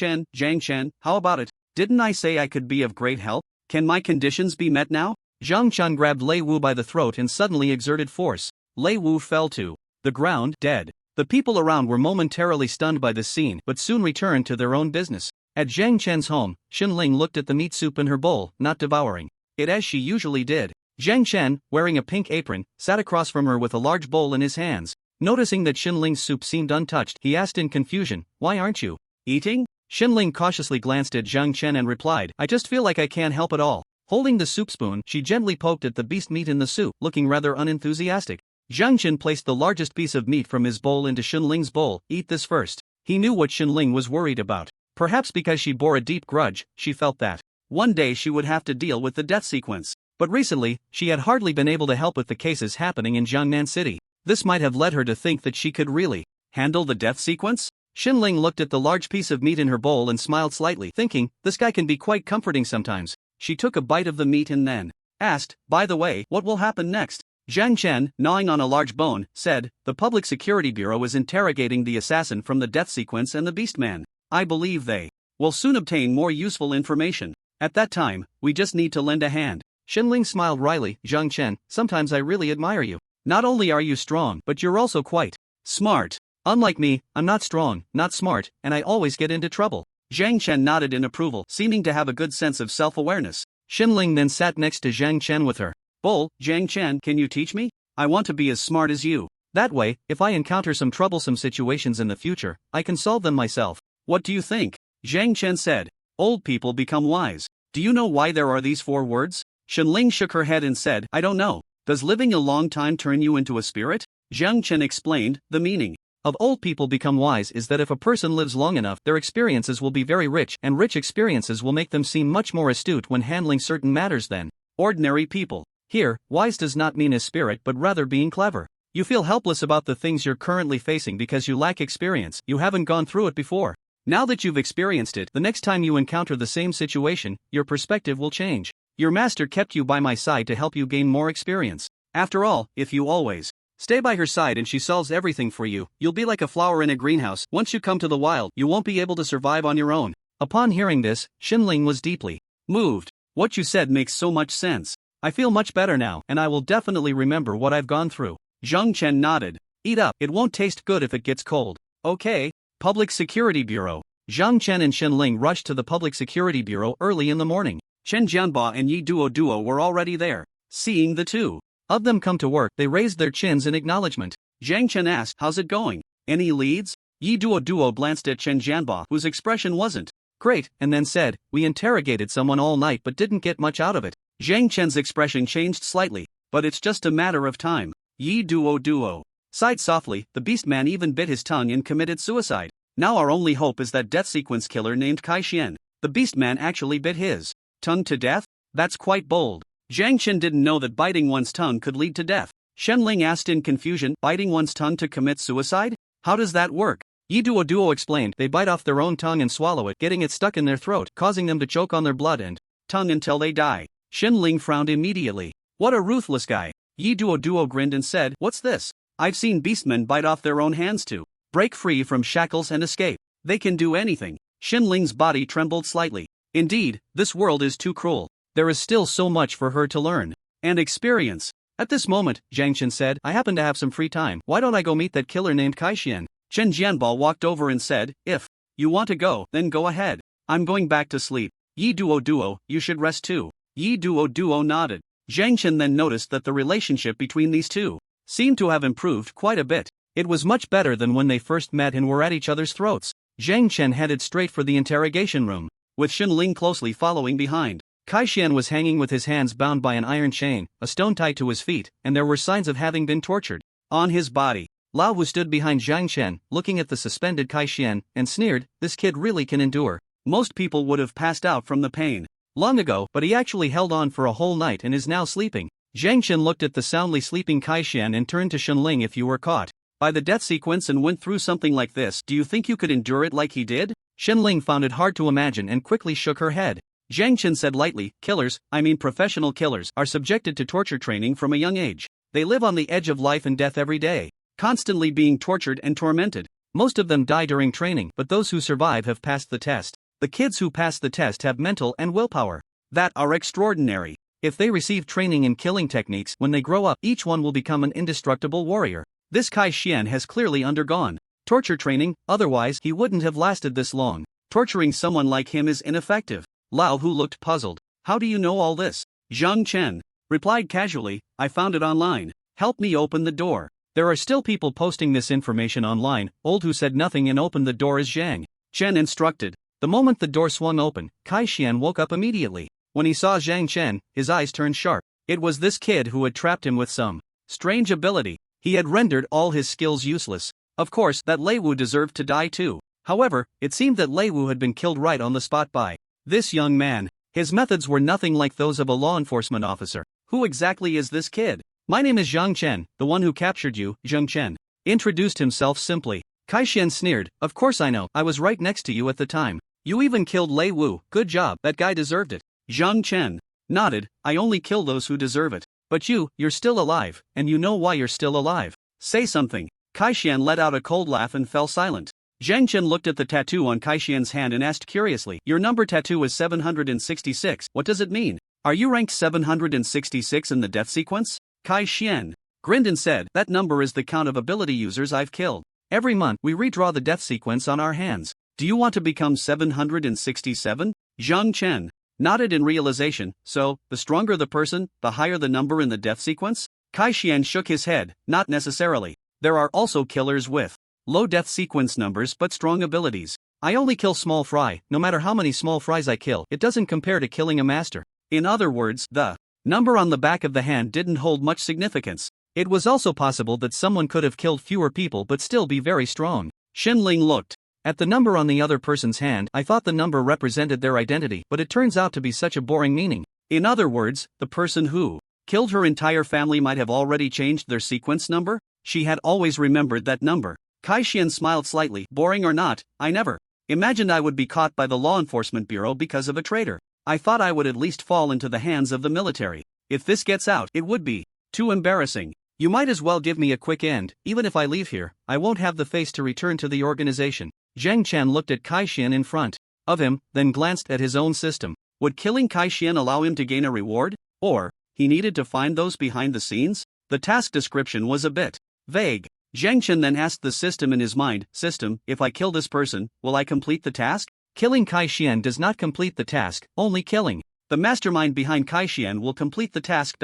Chen, how about it? Didn't I say I could be of great help? Can my conditions be met now? Zhang Chun grabbed Lei Wu by the throat and suddenly exerted force. Lei Wu fell to the ground, dead. The people around were momentarily stunned by this scene but soon returned to their own business. At Zhang Chen's home, Xinling looked at the meat soup in her bowl, not devouring it as she usually did. Zhang Chen, wearing a pink apron, sat across from her with a large bowl in his hands. Noticing that Xinling's soup seemed untouched, he asked in confusion, "Why aren't you eating?" Xinling cautiously glanced at Zhang Chen and replied, "I just feel like I can't help it all." Holding the soup spoon, she gently poked at the beast meat in the soup, looking rather unenthusiastic. Zhang Chen placed the largest piece of meat from his bowl into Xinling's bowl. "Eat this first." He knew what Xinling was worried about. Perhaps because she bore a deep grudge, she felt that one day she would have to deal with the death sequence. But recently, she had hardly been able to help with the cases happening in Jiangnan City. This might have led her to think that she could really handle the death sequence. Xinling looked at the large piece of meat in her bowl and smiled slightly, thinking, this guy can be quite comforting sometimes. She took a bite of the meat and then asked, "By the way, what will happen next?" Zhang Chen, gnawing on a large bone, said, "The Public Security Bureau is interrogating the assassin from the death sequence and the Beastman. I believe they will soon obtain more useful information. At that time, we just need to lend a hand." Xinling smiled wryly. "Zhang Chen, sometimes I really admire you. Not only are you strong, but you're also quite smart. Unlike me, I'm not strong, not smart, and I always get into trouble." Zhang Chen nodded in approval, seeming to have a good sense of self-awareness. Xinling then sat next to Zhang Chen with her bowl. "Zhang Chen, can you teach me? I want to be as smart as you. That way, if I encounter some troublesome situations in the future, I can solve them myself." "What do you think?" Zhang Chen said. "Old people become wise. Do you know why there are these 4 words?" Xinling shook her head and said, "I don't know. Does living a long time turn you into a spirit?" Zhang Chen explained, "The meaning of old people become wise is that if a person lives long enough, their experiences will be very rich, and rich experiences will make them seem much more astute when handling certain matters than ordinary people." Here, wise does not mean a spirit but rather being clever. You feel helpless about the things you're currently facing because you lack experience, you haven't gone through it before. Now that you've experienced it, the next time you encounter the same situation, your perspective will change. Your master kept you by my side to help you gain more experience. After all, if you always stay by her side and she solves everything for you, you'll be like a flower in a greenhouse. Once you come to the wild, you won't be able to survive on your own. Upon hearing this, Xinling was deeply moved. "What you said makes so much sense. I feel much better now, and I will definitely remember what I've gone through." Zhang Chen nodded. "Eat up, it won't taste good if it gets cold." "Okay." Public Security Bureau. Zhang Chen and Xinling rushed to the Public Security Bureau early in the morning. Chen Jianba and Yi Duo were already there. Seeing the two of them come to work, they raised their chins in acknowledgement. Zhang Chen asked, "How's it going? Any leads?" Yi Duo glanced at Chen Jianba, whose expression wasn't great, and then said, "We interrogated someone all night but didn't get much out of it." Zhang Chen's expression changed slightly, "But it's just a matter of time." Yi Duo sighed softly. "The Beastman even bit his tongue and committed suicide. Now our only hope is that death sequence killer named Kai Xian. The Beastman actually bit his tongue to death? That's quite bold." Zhang Chen didn't know that biting one's tongue could lead to death. Xinling asked in confusion, "Biting one's tongue to commit suicide? How does that work?" Yi Duo explained, "They bite off their own tongue and swallow it, getting it stuck in their throat, causing them to choke on their blood and tongue until they die." Xinling frowned immediately. "What a ruthless guy." Yi Duo grinned and said, "What's this? I've seen beastmen bite off their own hands to break free from shackles and escape. They can do anything." Xinling's body trembled slightly. Indeed, this world is too cruel. There is still so much for her to learn and experience. At this moment, Zhang Chen said, "I happen to have some free time. Why don't I go meet that killer named Kai Xian?" Chen Jianbao walked over and said, "If you want to go, then go ahead. I'm going back to sleep." Yi Duo, you should rest too." Yi Duo nodded. Zhang Chen then noticed that the relationship between these two seemed to have improved quite a bit. It was much better than when they first met and were at each other's throats. Zhang Chen headed straight for the interrogation room, with Xinling closely following behind. Kai Xian was hanging with his hands bound by an iron chain, a stone tied to his feet, and there were signs of having been tortured on his body. Lao Wu stood behind Zhang Chen, looking at the suspended Kai Xian, and sneered, "This kid really can endure. Most people would have passed out from the pain long ago, but he actually held on for a whole night and is now sleeping." Zhang Chen looked at the soundly sleeping Kai Xian and turned to Xinling. "If you were caught by the death sequence and went through something like this, do you think you could endure it like he did?" Xinling found it hard to imagine and quickly shook her head. Zhang Chen said lightly, professional killers, are subjected to torture training from a young age. They live on the edge of life and death every day, constantly being tortured and tormented. Most of them die during training, but those who survive have passed the test. The kids who pass the test have mental and willpower that are extraordinary. If they receive training in killing techniques when they grow up, each one will become an indestructible warrior. This Kai Xian has clearly undergone torture training, otherwise he wouldn't have lasted this long. Torturing someone like him is ineffective. Lao Hu looked puzzled. How do you know all this? Zhang Chen replied casually, I found it online. Help me open the door. There are still people posting this information online. Old Hu said nothing and opened the door as Zhang Chen instructed. The moment the door swung open, Kai Xian woke up immediately. When he saw Zhang Chen, his eyes turned sharp. It was this kid who had trapped him with some strange ability. He had rendered all his skills useless. Of course, that Lei Wu deserved to die too. However, it seemed that Lei Wu had been killed right on the spot by this young man. His methods were nothing like those of a law enforcement officer. Who exactly is this kid? My name is Zhang Chen, the one who captured you, Zhang Chen introduced himself simply. Kai Xian sneered, of course I know, I was right next to you at the time. You even killed Lei Wu, good job, that guy deserved it. Zhang Chen nodded, I only kill those who deserve it. But you're still alive, and you know why you're still alive. Say something. Kai Xian let out a cold laugh and fell silent. Zhang Chen looked at the tattoo on Kai Xian's hand and asked curiously, your number tattoo is 766, what does it mean? Are you ranked 766 in the death sequence? Kai Xian grinned and said, that number is the count of ability users I've killed. Every month we redraw the death sequence on our hands. Do you want to become 767? Zhang Chen nodded in realization, so, the stronger the person, the higher the number in the death sequence? Kai Xian shook his head, not necessarily. There are also killers with low death sequence numbers but strong abilities. I only kill small fry, no matter how many small fries I kill, it doesn't compare to killing a master. In other words, the number on the back of the hand didn't hold much significance. It was also possible that someone could have killed fewer people but still be very strong. Shenling looked at the number on the other person's hand. I thought the number represented their identity, but it turns out to be such a boring meaning. In other words, the person who killed her entire family might have already changed their sequence number? She had always remembered that number. Kai Xian smiled slightly. Boring or not, I never imagined I would be caught by the law enforcement bureau because of a traitor. I thought I would at least fall into the hands of the military. If this gets out, it would be too embarrassing. You might as well give me a quick end. Even if I leave here, I won't have the face to return to the organization. Zhang Chen looked at Kai Xian in front of him, then glanced at his own system. Would killing Kai Xian allow him to gain a reward? Or, he needed to find those behind the scenes? The task description was a bit vague. Zhang Chen then asked the system in his mind, System, if I kill this person, will I complete the task? Killing Kai Xian does not complete the task, only killing the mastermind behind Kai Xian will complete the task.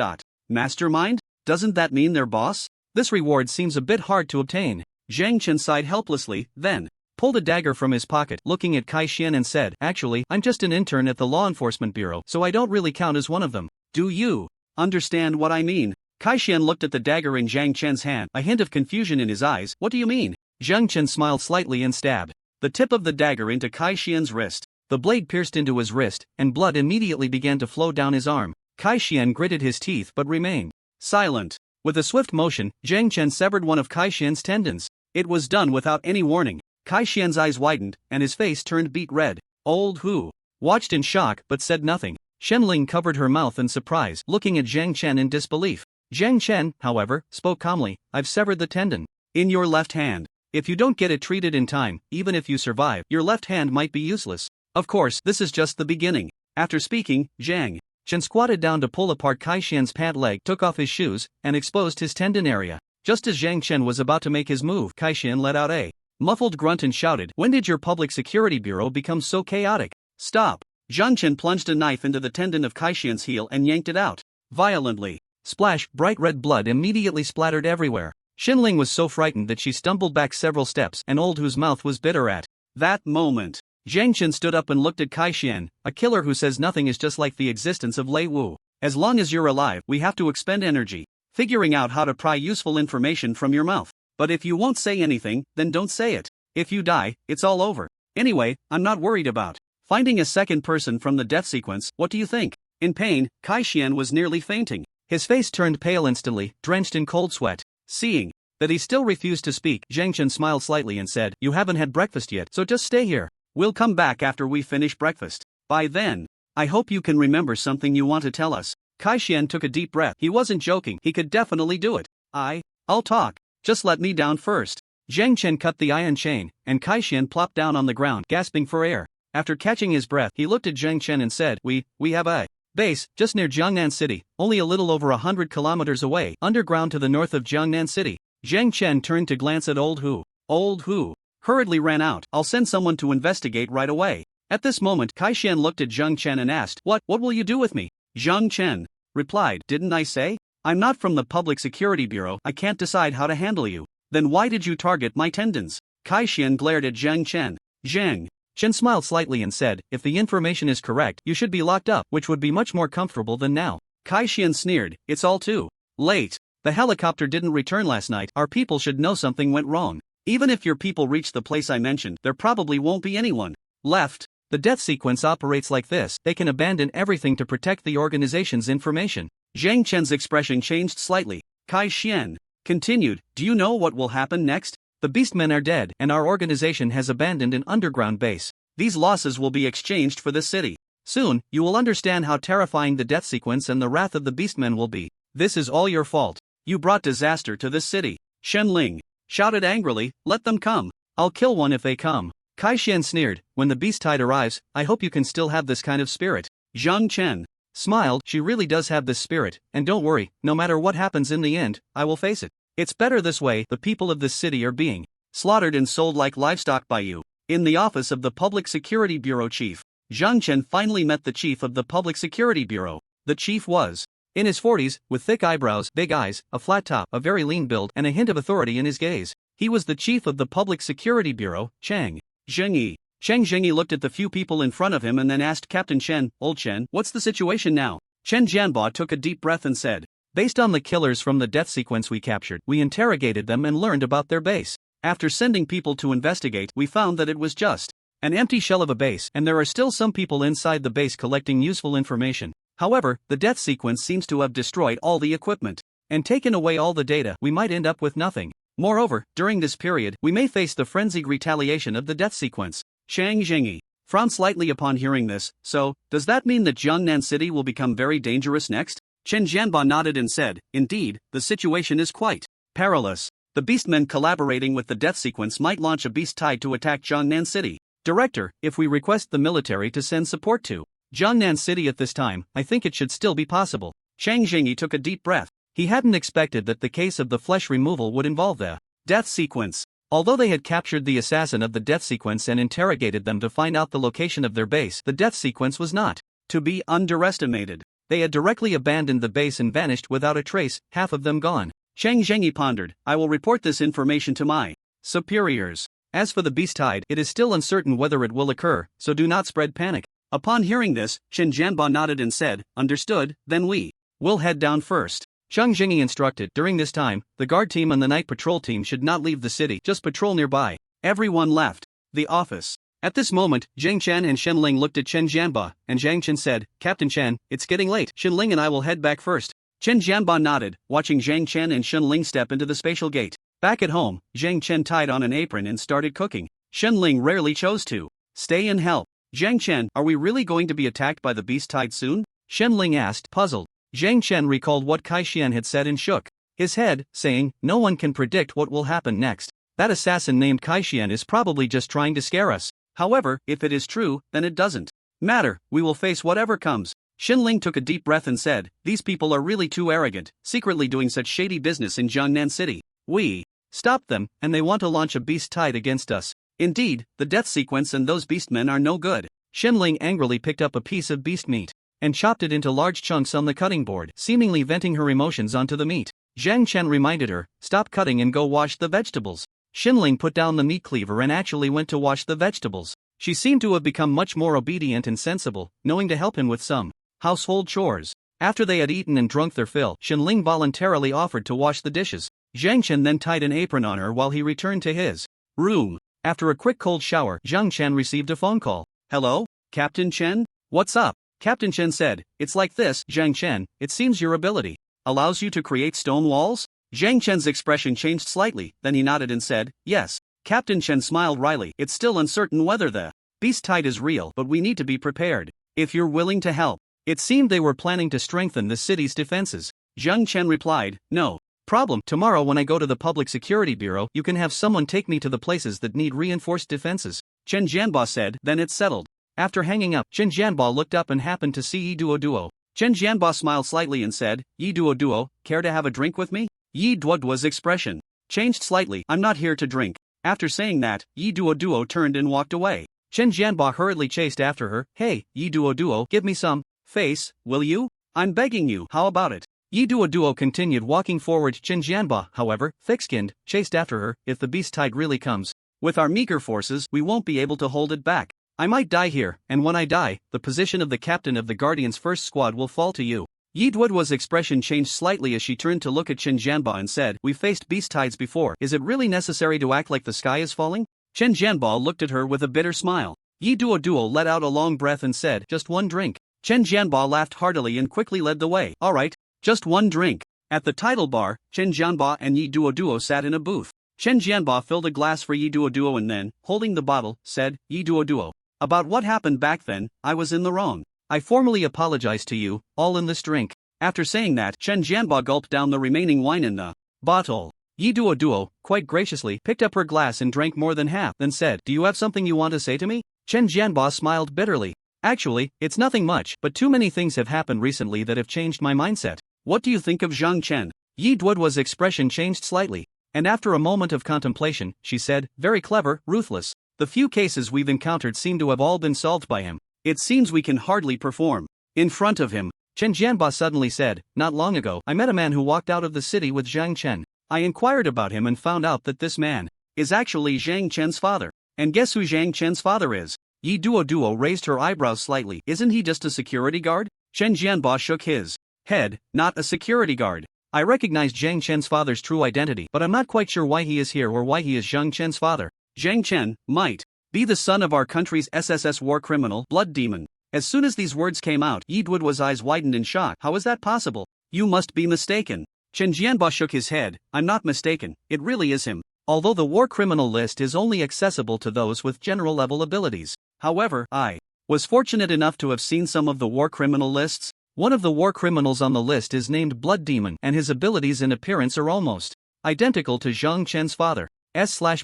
Mastermind? Doesn't that mean their boss? This reward seems a bit hard to obtain. Zhang Chen sighed helplessly, then pulled a dagger from his pocket, looking at Kai Xian and said, actually, I'm just an intern at the law enforcement bureau, so I don't really count as one of them. Do you understand what I mean? Kai Xian looked at the dagger in Zhang Chen's hand, a hint of confusion in his eyes. What do you mean? Zhang Chen smiled slightly and stabbed the tip of the dagger into Kai Xian's wrist. The blade pierced into his wrist, and blood immediately began to flow down his arm. Kai Xian gritted his teeth but remained silent. With a swift motion, Zhang Chen severed one of Kai Xian's tendons. It was done without any warning. Kai Xian's eyes widened, and his face turned beet red. Old Hu watched in shock but said nothing. Shenling covered her mouth in surprise, looking at Zhang Chen in disbelief. Zhang Chen, however, spoke calmly, I've severed the tendon in your left hand. If you don't get it treated in time, even if you survive, your left hand might be useless. Of course, this is just the beginning. After speaking, Zhang Chen squatted down to pull apart Kai Xian's pant leg, took off his shoes, and exposed his tendon area. Just as Zhang Chen was about to make his move, Kai Xian let out a muffled grunt and shouted, when did your public security bureau become so chaotic? Stop! Zhang Chen plunged a knife into the tendon of Kai Xian's heel and yanked it out violently. Splash, bright red blood immediately splattered everywhere. Shinling was so frightened that she stumbled back several steps, and Old Hu's mouth was bitter at that moment. Zhang Chen stood up and looked at Kai Xian. A killer who says nothing is just like the existence of Lei Wu. As long as you're alive, we have to expend energy figuring out how to pry useful information from your mouth. But if you won't say anything, then don't say it. If you die, it's all over. Anyway, I'm not worried about finding a second person from the death sequence. What do you think? In pain, Kai Xian was nearly fainting. His face turned pale instantly, drenched in cold sweat. Seeing that he still refused to speak, Zhang Chen smiled slightly and said, you haven't had breakfast yet, so just stay here. We'll come back after we finish breakfast. By then, I hope you can remember something you want to tell us. Kai Xian took a deep breath. He wasn't joking, he could definitely do it. I'll talk. Just let me down first. Zhang Chen cut the iron chain, and Kai Xian plopped down on the ground, gasping for air. After catching his breath, he looked at Zhang Chen and said, We have a Base, just near Jiangnan City, only a little over 100 kilometers away, underground to the north of Jiangnan City. Zhang Chen turned to glance at Old Hu. Old Hu hurriedly ran out. I'll send someone to investigate right away. At this moment, Kai Xian looked at Zhang Chen and asked, What will you do with me? Zhang Chen replied, Didn't I say? I'm not from the Public Security Bureau, I can't decide how to handle you. Then why did you target my tendons? Kai Xian glared at Zhang Chen. Zhang Chen smiled slightly and said, If the information is correct, you should be locked up, which would be much more comfortable than now. Kai Xian sneered, It's all too late. The helicopter didn't return last night, our people should know something went wrong. Even if your people reach the place I mentioned, there probably won't be anyone left. The death sequence operates like this, they can abandon everything to protect the organization's information. Zhang Chen's expression changed slightly. Kai Xian continued, Do you know what will happen next? The beastmen are dead, and our organization has abandoned an underground base. These losses will be exchanged for this city. Soon, you will understand how terrifying the death sequence and the wrath of the beastmen will be. This is all your fault. You brought disaster to this city. Shenling shouted angrily, Let them come. I'll kill one if they come. Kai Xian sneered, When the beast tide arrives, I hope you can still have this kind of spirit. Zhang Chen smiled, She really does have this spirit, and don't worry, no matter what happens in the end, I will face it. It's better this way, the people of this city are being slaughtered and sold like livestock by you. In the office of the Public Security Bureau chief, Zhang Chen finally met the chief of the Public Security Bureau. The chief was in his 40s, with thick eyebrows, big eyes, a flat top, a very lean build, and a hint of authority in his gaze. He was the chief of the Public Security Bureau, Chang Zhengyi. Chang Zhengyi looked at the few people in front of him and then asked Captain Chen, Old Chen, what's the situation now? Chen Jianbo took a deep breath and said, Based on the killers from the death sequence we captured, we interrogated them and learned about their base. After sending people to investigate, we found that it was just an empty shell of a base, and there are still some people inside the base collecting useful information. However, the death sequence seems to have destroyed all the equipment and taken away all the data. We might end up with nothing. Moreover, during this period, we may face the frenzied retaliation of the death sequence. Chang Zhengyi frowned slightly upon hearing this. So, does that mean that Jiangnan City will become very dangerous next? Chen Jianbo nodded and said, Indeed, the situation is quite perilous. The beastmen collaborating with the death sequence might launch a beast tide to attack Jiangnan City. Director, if we request the military to send support to Jiangnan City at this time, I think it should still be possible. Chang Zhengyi took a deep breath. He hadn't expected that the case of the flesh removal would involve the death sequence. Although they had captured the assassin of the death sequence and interrogated them to find out the location of their base, the death sequence was not to be underestimated. They had directly abandoned the base and vanished without a trace, half of them gone. Chang Zhengyi pondered, I will report this information to my superiors. As for the beast tide, it is still uncertain whether it will occur, so do not spread panic. Upon hearing this, Chen Jianbo nodded and said, Understood, then we will head down first. Chang Zhengyi instructed, During this time, the guard team and the night patrol team should not leave the city, just patrol nearby. Everyone left the office. At this moment, Zhang Chen and Shen Ling looked at Chen Jianbo, and Zhang Chen said, Captain Chen, it's getting late. Shen Ling and I will head back first. Chen Jianbo nodded, watching Zhang Chen and Shen Ling step into the spatial gate. Back at home, Zhang Chen tied on an apron and started cooking. Shen Ling rarely chose to stay and help. Zhang Chen, are we really going to be attacked by the beast tide soon? Shen Ling asked, puzzled. Zhang Chen recalled what Kai Xian had said and shook his head, saying, No one can predict what will happen next. That assassin named Kai Xian is probably just trying to scare us. However, if it is true, then it doesn't matter, we will face whatever comes. Shen Ling took a deep breath and said, These people are really too arrogant, secretly doing such shady business in Jiangnan City. We stopped them, and they want to launch a beast tide against us. Indeed, the death sequence and those beastmen are no good. Shen Ling angrily picked up a piece of beast meat and chopped it into large chunks on the cutting board, seemingly venting her emotions onto the meat. Zhang Chen reminded her, Stop cutting and go wash the vegetables. Shen Ling put down the meat cleaver and actually went to wash the vegetables. She seemed to have become much more obedient and sensible, knowing to help him with some household chores. After they had eaten and drunk their fill, Shen Ling voluntarily offered to wash the dishes. Zhang Chen then tied an apron on her while he returned to his room. After a quick cold shower, Zhang Chen received a phone call. Hello, Captain Chen? What's up? Captain Chen said, It's like this, Zhang Chen, it seems your ability allows you to create stone walls? Zhang Chen's expression changed slightly, then he nodded and said, Yes. Captain Chen smiled wryly, It's still uncertain whether the beast tide is real, but we need to be prepared. If you're willing to help. It seemed they were planning to strengthen the city's defenses. Zhang Chen replied, No problem. Tomorrow when I go to the Public Security Bureau, you can have someone take me to the places that need reinforced defenses. Chen Jianbo said, Then it's settled. After hanging up, Chen Jianbo looked up and happened to see Yi Duo Duo Chen Jianba smiled slightly and said, Yi Duo, care to have a drink with me? Yi Duo's expression changed slightly. I'm not here to drink. After saying that, Yi Duo turned and walked away. Chen Jianba hurriedly chased after her. Hey, Yi Duo, give me some face, will you? I'm begging you, how about it? Yi Duo continued walking forward. Chen Jianba, however, thick-skinned, chased after her. If the beast tide really comes, with our meager forces, we won't be able to hold it back. I might die here, and when I die, the position of the captain of the Guardian's first squad will fall to you. Yi Duo's expression changed slightly as she turned to look at Chen Jianba and said, We've faced beast tides before. Is it really necessary to act like the sky is falling? Chen Jianba looked at her with a bitter smile. Yi Duo let out a long breath and said, Just one drink. Chen Jianba laughed heartily and quickly led the way. Alright, just one drink. At the title bar, Chen Jianba and Yi Duo sat in a booth. Chen Jianba filled a glass for Yi Duo and then, holding the bottle, said, Yi Duo. About what happened back then, I was in the wrong. I formally apologize to you, all in this drink. After saying that, Chen Jianba gulped down the remaining wine in the bottle. Yi Duo, quite graciously, picked up her glass and drank more than half, then said, Do you have something you want to say to me? Chen Jianba smiled bitterly. Actually, it's nothing much, but too many things have happened recently that have changed my mindset. What do you think of Zhang Chen? Yi Duo's expression changed slightly, and after a moment of contemplation, she said, Very clever, ruthless. The few cases we've encountered seem to have all been solved by him. It seems we can hardly perform in front of him. Chen Jianba suddenly said, Not long ago, I met a man who walked out of the city with Zhang Chen. I inquired about him and found out that this man is actually Zhang Chen's father. And guess who Zhang Chen's father is? Yi Duo raised her eyebrows slightly. Isn't he just a security guard? Chen Jianba shook his head. Not a security guard. I recognized Zhang Chen's father's true identity, but I'm not quite sure why he is here or why he is Zhang Chen's father. Zhang Chen might be the son of our country's SSS war criminal, Blood Demon. As soon as these words came out, Yi Duo's eyes widened in shock. How is that possible? You must be mistaken. Chen Jianba shook his head. I'm not mistaken, it really is him. Although the war criminal list is only accessible to those with general level abilities. However, I was fortunate enough to have seen some of the war criminal lists. One of the war criminals on the list is named Blood Demon, and his abilities and appearance are almost identical to Zhang Chen's father.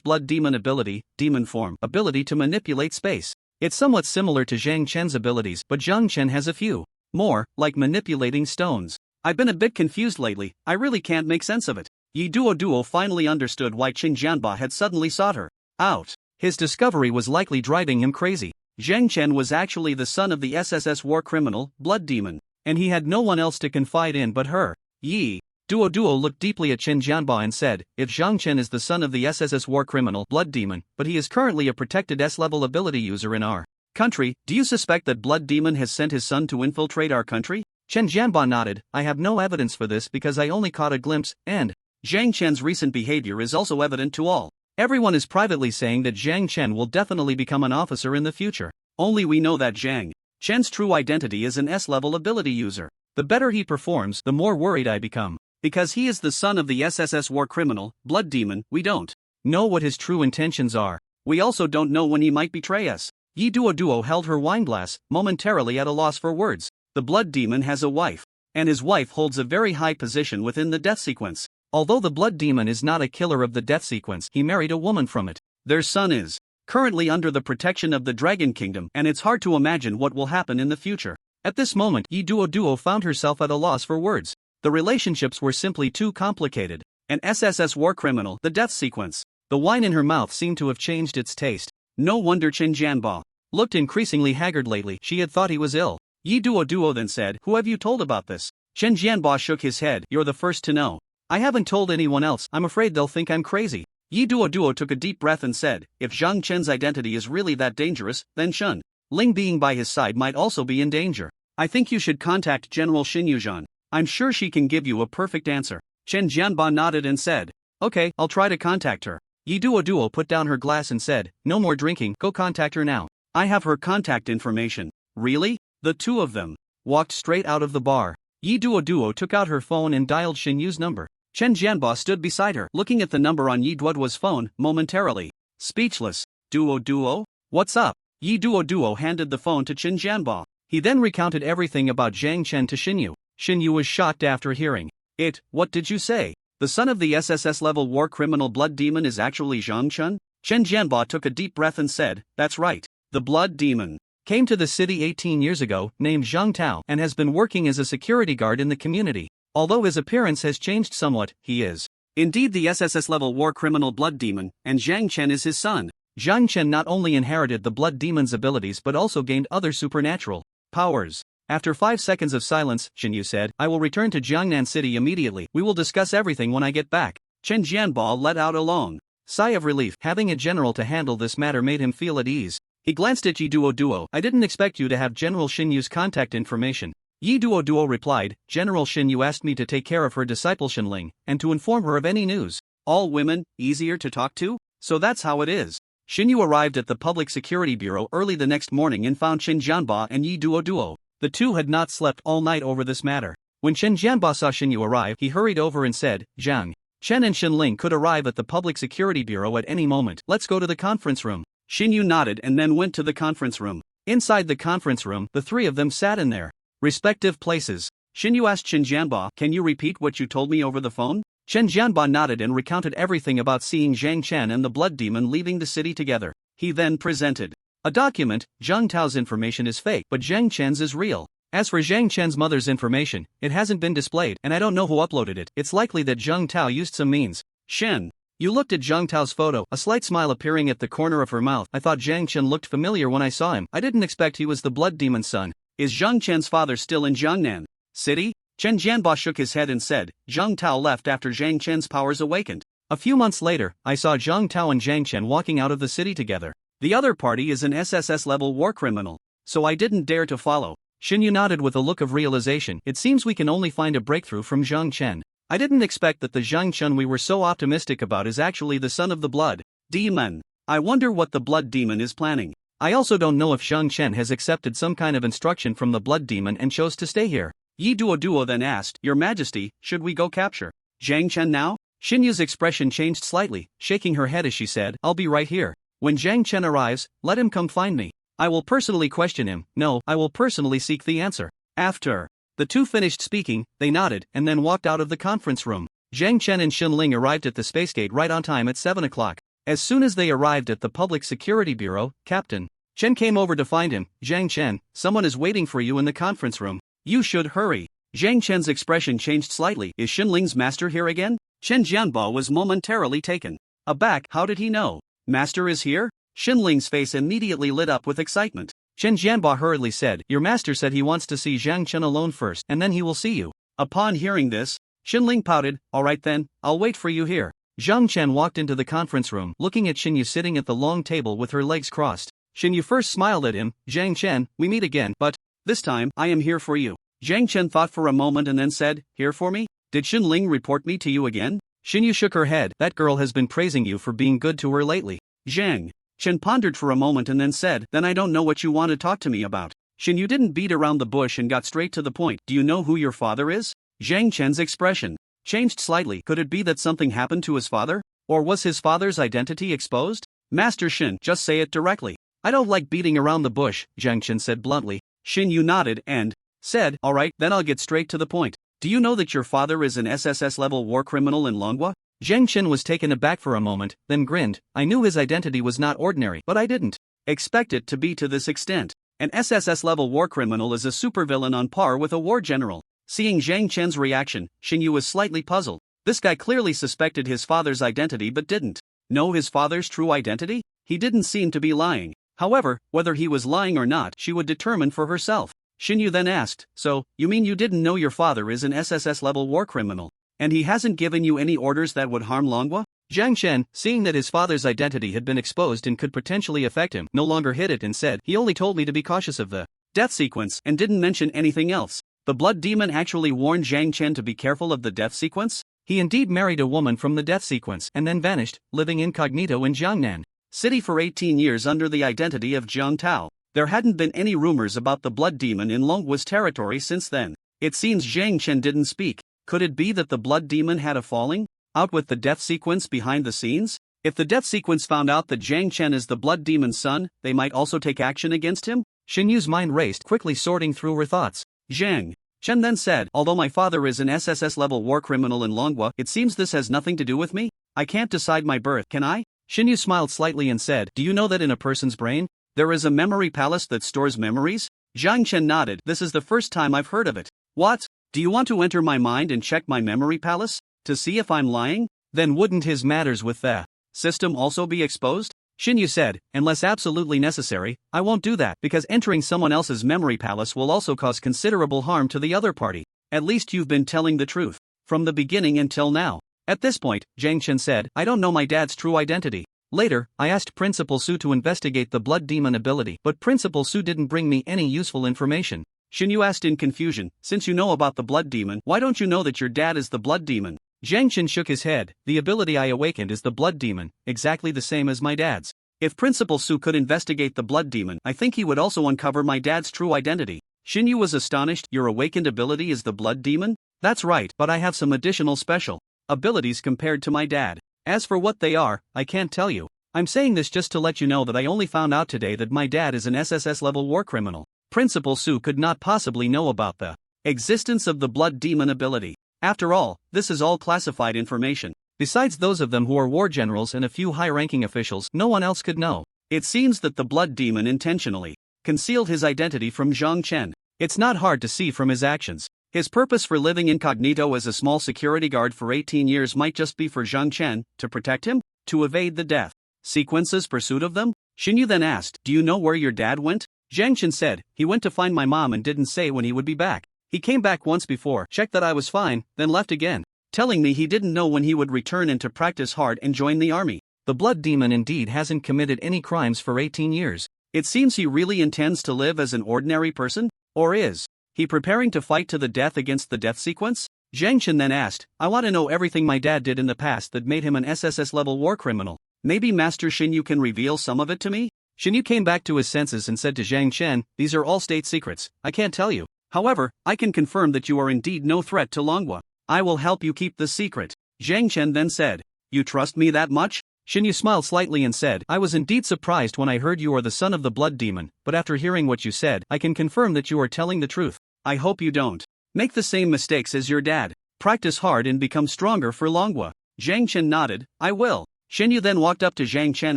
Blood Demon ability, demon form, ability to manipulate space. It's somewhat similar to Zhang Chen's abilities, but Zhang Chen has a few more, like manipulating stones. I've been a bit confused lately, I really can't make sense of it. Yi Duo finally understood why Chen Jianba had suddenly sought her out. His discovery was likely driving him crazy. Zhang Chen was actually the son of the SSS war criminal, Blood Demon, and he had no one else to confide in but her. Yi Duo looked deeply at Chen Jianba and said, If Zhang Chen is the son of the SSS war criminal, Blood Demon, but he is currently a protected S-level ability user in our country, do you suspect that Blood Demon has sent his son to infiltrate our country? Chen Jianba nodded. I have no evidence for this because I only caught a glimpse, and Zhang Chen's recent behavior is also evident to all. Everyone is privately saying that Zhang Chen will definitely become an officer in the future. Only we know that Zhang Chen's true identity is an S-level ability user. The better he performs, the more worried I become. Because he is the son of the SSS war criminal, Blood Demon, we don't know what his true intentions are. We also don't know when he might betray us. Yi Duo held her wine glass, momentarily at a loss for words. The Blood Demon has a wife, and his wife holds a very high position within the death sequence. Although the Blood Demon is not a killer of the death sequence, he married a woman from it. Their son is currently under the protection of the Dragon Kingdom, and it's hard to imagine what will happen in the future. At this moment, Yi Duo found herself at a loss for words. The relationships were simply too complicated. An SSS war criminal, the death sequence. The wine in her mouth seemed to have changed its taste. No wonder Chen Jianba looked increasingly haggard lately. She had thought he was ill. Yi Duo then said, Who have you told about this? Chen Jianba shook his head. You're the first to know. I haven't told anyone else. I'm afraid they'll think I'm crazy. Yi Duo took a deep breath and said, If Zhang Chen's identity is really that dangerous, then Shun Ling being by his side might also be in danger. I think you should contact General Xin Yuzhan. I'm sure she can give you a perfect answer. Chen Jianba nodded and said, Okay, I'll try to contact her. Yi Duo put down her glass and said, No more drinking, go contact her now. I have her contact information. Really? The two of them walked straight out of the bar. Yi Duo took out her phone and dialed Xin Yu's number. Chen Jianba stood beside her, looking at the number on Yi Duo's phone, momentarily speechless. Duo? What's up? Yi Duo handed the phone to Chen Jianba. He then recounted everything about Zhang Chen to Xin Yu. Xin Yu was shocked after hearing it. What did you say? The son of the SSS level war criminal Blood Demon is actually Zhang Chen? Chen Jianba took a deep breath and said, That's right. The Blood Demon Came to the city 18 years ago, named Zhang Tao, and has been working as a security guard in the community. Although his appearance has changed somewhat, he is indeed the SSS-level war criminal Blood Demon, and Zhang Chen is his son. Zhang Chen not only inherited the Blood Demon's abilities but also gained other supernatural powers. After 5 seconds of silence, Shin Yu said, I will return to Jiangnan City immediately. We will discuss everything when I get back. Chen Jianbo let out a long sigh of relief. Having a general to handle this matter made him feel at ease. He glanced at Yi Duo. I didn't expect you to have General Shin Yu's contact information. Yi Duo replied, General Shin Yu asked me to take care of her disciple Shinling, and to inform her of any news. All women, easier to talk to? So that's how it is. Shin Yu arrived at the Public Security Bureau early the next morning and found Chen Jianba and Yi Duo. The two had not slept all night over this matter. When Chen Jianba saw Shin Yu arrive, he hurried over and said, Zhang Chen and Shinling could arrive at the Public Security Bureau at any moment. Let's go to the conference room. Shin Yu nodded and then went to the conference room. Inside the conference room, the three of them sat in their respective places. Shin Yu asked Chen Jianba, can you repeat what you told me over the phone? Chen Jianba nodded and recounted everything about seeing Zhang Chen and the Blood Demon leaving the city together. He then presented a document. Zhang Tao's information is fake, but Zhang Chen's is real. As for Zhang Chen's mother's information, it hasn't been displayed, and I don't know who uploaded it. It's likely that Zhang Tao used some means. Shen Yu looked at Zhang Tao's photo, a slight smile appearing at the corner of her mouth. I thought Zhang Chen looked familiar when I saw him. I didn't expect he was the Blood Demon's son. Is Zhang Chen's father still in Jiangnan City? Chen Jianba shook his head and said, Zhang Tao left after Zhang Chen's powers awakened. A few months later, I saw Zhang Tao and Zhang Chen walking out of the city together. The other party is an SSS-level war criminal, so I didn't dare to follow. Shin Yu nodded with a look of realization. It seems we can only find a breakthrough from Zhang Chen. I didn't expect that the Zhang Chen we were so optimistic about is actually the son of the Blood Demon. I wonder what the Blood Demon is planning. I also don't know if Zhang Chen has accepted some kind of instruction from the Blood Demon and chose to stay here. Yi Duo then asked, Your Majesty, should we go capture Zhang Chen now? Shin Yu's expression changed slightly, shaking her head as she said, I'll be right here. When Zhang Chen arrives, let him come find me. I will personally question him. No, I will personally seek the answer. After the two finished speaking, they nodded and then walked out of the conference room. Zhang Chen and Shinling arrived at the space gate right on time at 7 o'clock. As soon as they arrived at the Public Security Bureau, Captain Chen came over to find him. Zhang Chen, someone is waiting for you in the conference room. You should hurry. Zhang Chen's expression changed slightly. Is Shinling's master here again? Chen Jianbo was momentarily taken aback. How did he know? Master is here? Shinling's face immediately lit up with excitement. Chen Jianbo hurriedly said, Your master said he wants to see Zhang Chen alone first, and then he will see you. Upon hearing this, Shinling pouted, Alright then, I'll wait for you here. Zhang Chen walked into the conference room, looking at Shin Yu sitting at the long table with her legs crossed. Shin Yu first smiled at him, Zhang Chen, we meet again, but this time, I am here for you. Zhang Chen thought for a moment and then said, Here for me? Did Shinling report me to you again? Shin Yu shook her head. That girl has been praising you for being good to her lately. Zhang Chen pondered for a moment and then said, Then I don't know what you want to talk to me about. Shin Yu didn't beat around the bush and got straight to the point. Do you know who your father is? Zhang Chen's expression changed slightly. Could it be that something happened to his father? Or was his father's identity exposed? Master Shin, just say it directly. I don't like beating around the bush, Zhang Chen said bluntly. Shin Yu nodded and said, Alright, then I'll get straight to the point. Do you know that your father is an SSS-level war criminal in Manhwa? Zhang Chen was taken aback for a moment, then grinned. I knew his identity was not ordinary, but I didn't expect it to be to this extent. An SSS-level war criminal is a supervillain on par with a war general. Seeing Zhang Chen's reaction, Shin Yu was slightly puzzled. This guy clearly suspected his father's identity but didn't know his father's true identity? He didn't seem to be lying. However, whether he was lying or not, she would determine for herself. Shin Yu then asked, So, you mean you didn't know your father is an SSS-level war criminal? And he hasn't given you any orders that would harm Manhwa? Zhang Chen, seeing that his father's identity had been exposed and could potentially affect him, no longer hid it and said, He only told me to be cautious of the death sequence and didn't mention anything else. The Blood Demon actually warned Zhang Chen to be careful of the death sequence? He indeed married a woman from the death sequence and then vanished, living incognito in Jiangnan City for 18 years under the identity of Zhang Tao. There hadn't been any rumors about the Blood Demon in Manhwa's territory since then. It seems Zhang Chen didn't speak. Could it be that the Blood Demon had a falling out with the death sequence behind the scenes? If the death sequence found out that Zhang Chen is the Blood Demon's son, they might also take action against him? Shin Yu's mind raced, quickly sorting through her thoughts. Zhang Chen then said, Although my father is an SSS-level war criminal in Manhwa, it seems this has nothing to do with me? I can't decide my birth, can I? Shin Yu smiled slightly and said, Do you know that in a person's brain, There is a memory palace that stores memories? Zhang Chen nodded. This is the first time I've heard of it. What? Do you want to enter my mind and check my memory palace? To see if I'm lying? Then wouldn't his matters with the system also be exposed? Shinyu said, unless absolutely necessary, I won't do that because entering someone else's memory palace will also cause considerable harm to the other party. At least you've been telling the truth. From the beginning until now. At this point, Zhang Chen said, I don't know my dad's true identity. Later, I asked Principal Su to investigate the blood demon ability, but Principal Su didn't bring me any useful information. Shinyu asked in confusion, since you know about the blood demon, why don't you know that your dad is the blood demon? Zhang Chen shook his head. The ability I awakened is the blood demon, exactly the same as my dad's. If Principal Su could investigate the blood demon, I think he would also uncover my dad's true identity. Shinyu was astonished. Your awakened ability is the blood demon? That's right, but I have some additional special abilities compared to my dad. As for what they are, I can't tell you. I'm saying this just to let you know that I only found out today that my dad is an SSS-level war criminal. Principal Su could not possibly know about the existence of the blood demon ability. After all, this is all classified information. Besides those of them who are war generals and a few high-ranking officials, no one else could know. It seems that the blood demon intentionally concealed his identity from Zhang Chen. It's not hard to see from his actions. His purpose for living incognito as a small security guard for 18 years might just be for Zhang Chen, to protect him, to evade the death sequence's pursuit of them? Shinyu then asked, do you know where your dad went? Zhang Chen said, he went to find my mom and didn't say when he would be back. He came back once before, checked that I was fine, then left again, telling me he didn't know when he would return and to practice hard and join the army. The blood demon indeed hasn't committed any crimes for 18 years. It seems he really intends to live as an ordinary person? Or is he preparing to fight to the death against the death sequence? Zhang Chen then asked, I want to know everything my dad did in the past that made him an SSS-level war criminal. Maybe Master Shinyu can reveal some of it to me? Shinyu came back to his senses and said to Zhang Chen, these are all state secrets, I can't tell you. However, I can confirm that you are indeed no threat to Longhua. I will help you keep the secret. Zhang Chen then said, you trust me that much? Shinyu smiled slightly and said, I was indeed surprised when I heard you are the son of the blood demon, but after hearing what you said, I can confirm that you are telling the truth. I hope you don't make the same mistakes as your dad. Practice hard and become stronger for Longhua. Zhang Chen nodded, I will. Shinyu then walked up to Zhang Chen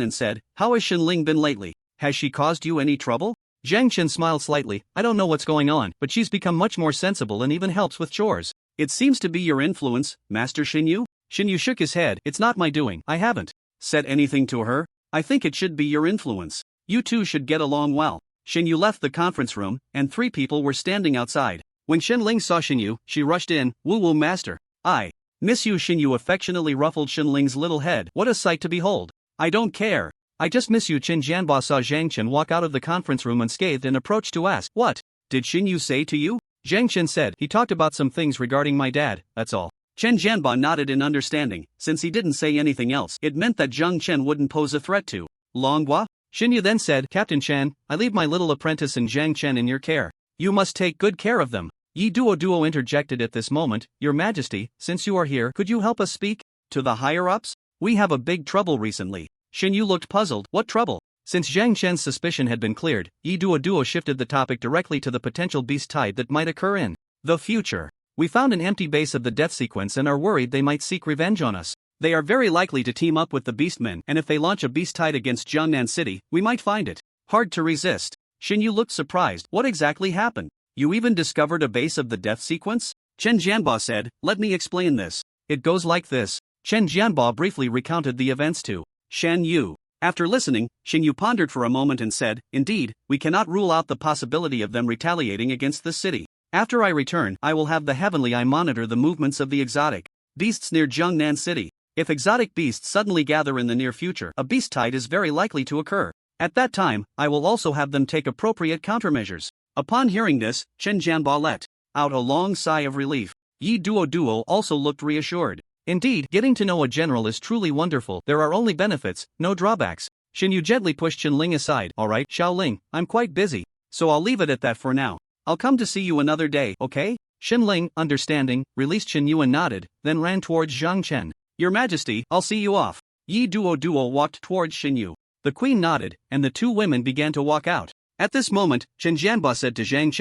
and said, how has Shinling been lately? Has she caused you any trouble? Zhang Chen smiled slightly, I don't know what's going on, but she's become much more sensible and even helps with chores. It seems to be your influence, Master Shinyu? Shinyu shook his head, it's not my doing, I haven't said anything to her. I think it should be your influence. You two should get along well. Shinyu left the conference room, and 3 people were standing outside. When Shinling saw Shinyu, she rushed in, woo-woo master. I miss you. Shinyu affectionately ruffled Shinling's little head. What a sight to behold. I don't care. I just miss you. Chen Jianba saw Zhang Chen walk out of the conference room unscathed and approached to ask, what did Shinyu say to you? Zhang Chen said, he talked about some things regarding my dad, that's all. Chen Jianba nodded in understanding. Since he didn't say anything else, it meant that Zhang Chen wouldn't pose a threat to Longhua. Shinyu then said, Captain Chen, I leave my little apprentice and Zhang Chen in your care. You must take good care of them. Yi Duo interjected at this moment, Your Majesty, since you are here, could you help us speak to the higher-ups? We have a big trouble recently. Shinyu looked puzzled. What trouble? Since Zhang Chen's suspicion had been cleared, Yi Duo shifted the topic directly to the potential beast tide that might occur in the future. We found an empty base of the death sequence and are worried they might seek revenge on us. They are very likely to team up with the Beastmen, and if they launch a beast tide against Jiangnan City, we might find it hard to resist. Shinyu looked surprised. What exactly happened? You even discovered a base of the death sequence? Chen Jianba said, let me explain this. It goes like this. Chen Jianba briefly recounted the events to Shen Yu. After listening, Shinyu pondered for a moment and said, indeed, we cannot rule out the possibility of them retaliating against the city. After I return, I will have the Heavenly Eye monitor the movements of the exotic beasts near Jiangnan City. If exotic beasts suddenly gather in the near future, a beast tide is very likely to occur. At that time, I will also have them take appropriate countermeasures. Upon hearing this, Chen Jianba let out a long sigh of relief. Yi Duo also looked reassured. Indeed, getting to know a general is truly wonderful. There are only benefits, no drawbacks. Shinyu gently pushed Shinling aside. Alright, Xiaoling, I'm quite busy, so I'll leave it at that for now. I'll come to see you another day, okay? Shinling, understanding, released Shinyu and nodded, then ran towards Zhang Chen. Your Majesty, I'll see you off. Yi Duo walked towards Shinyu. The queen nodded, and the 2 women began to walk out. At this moment, Chen Jianba said to Zhang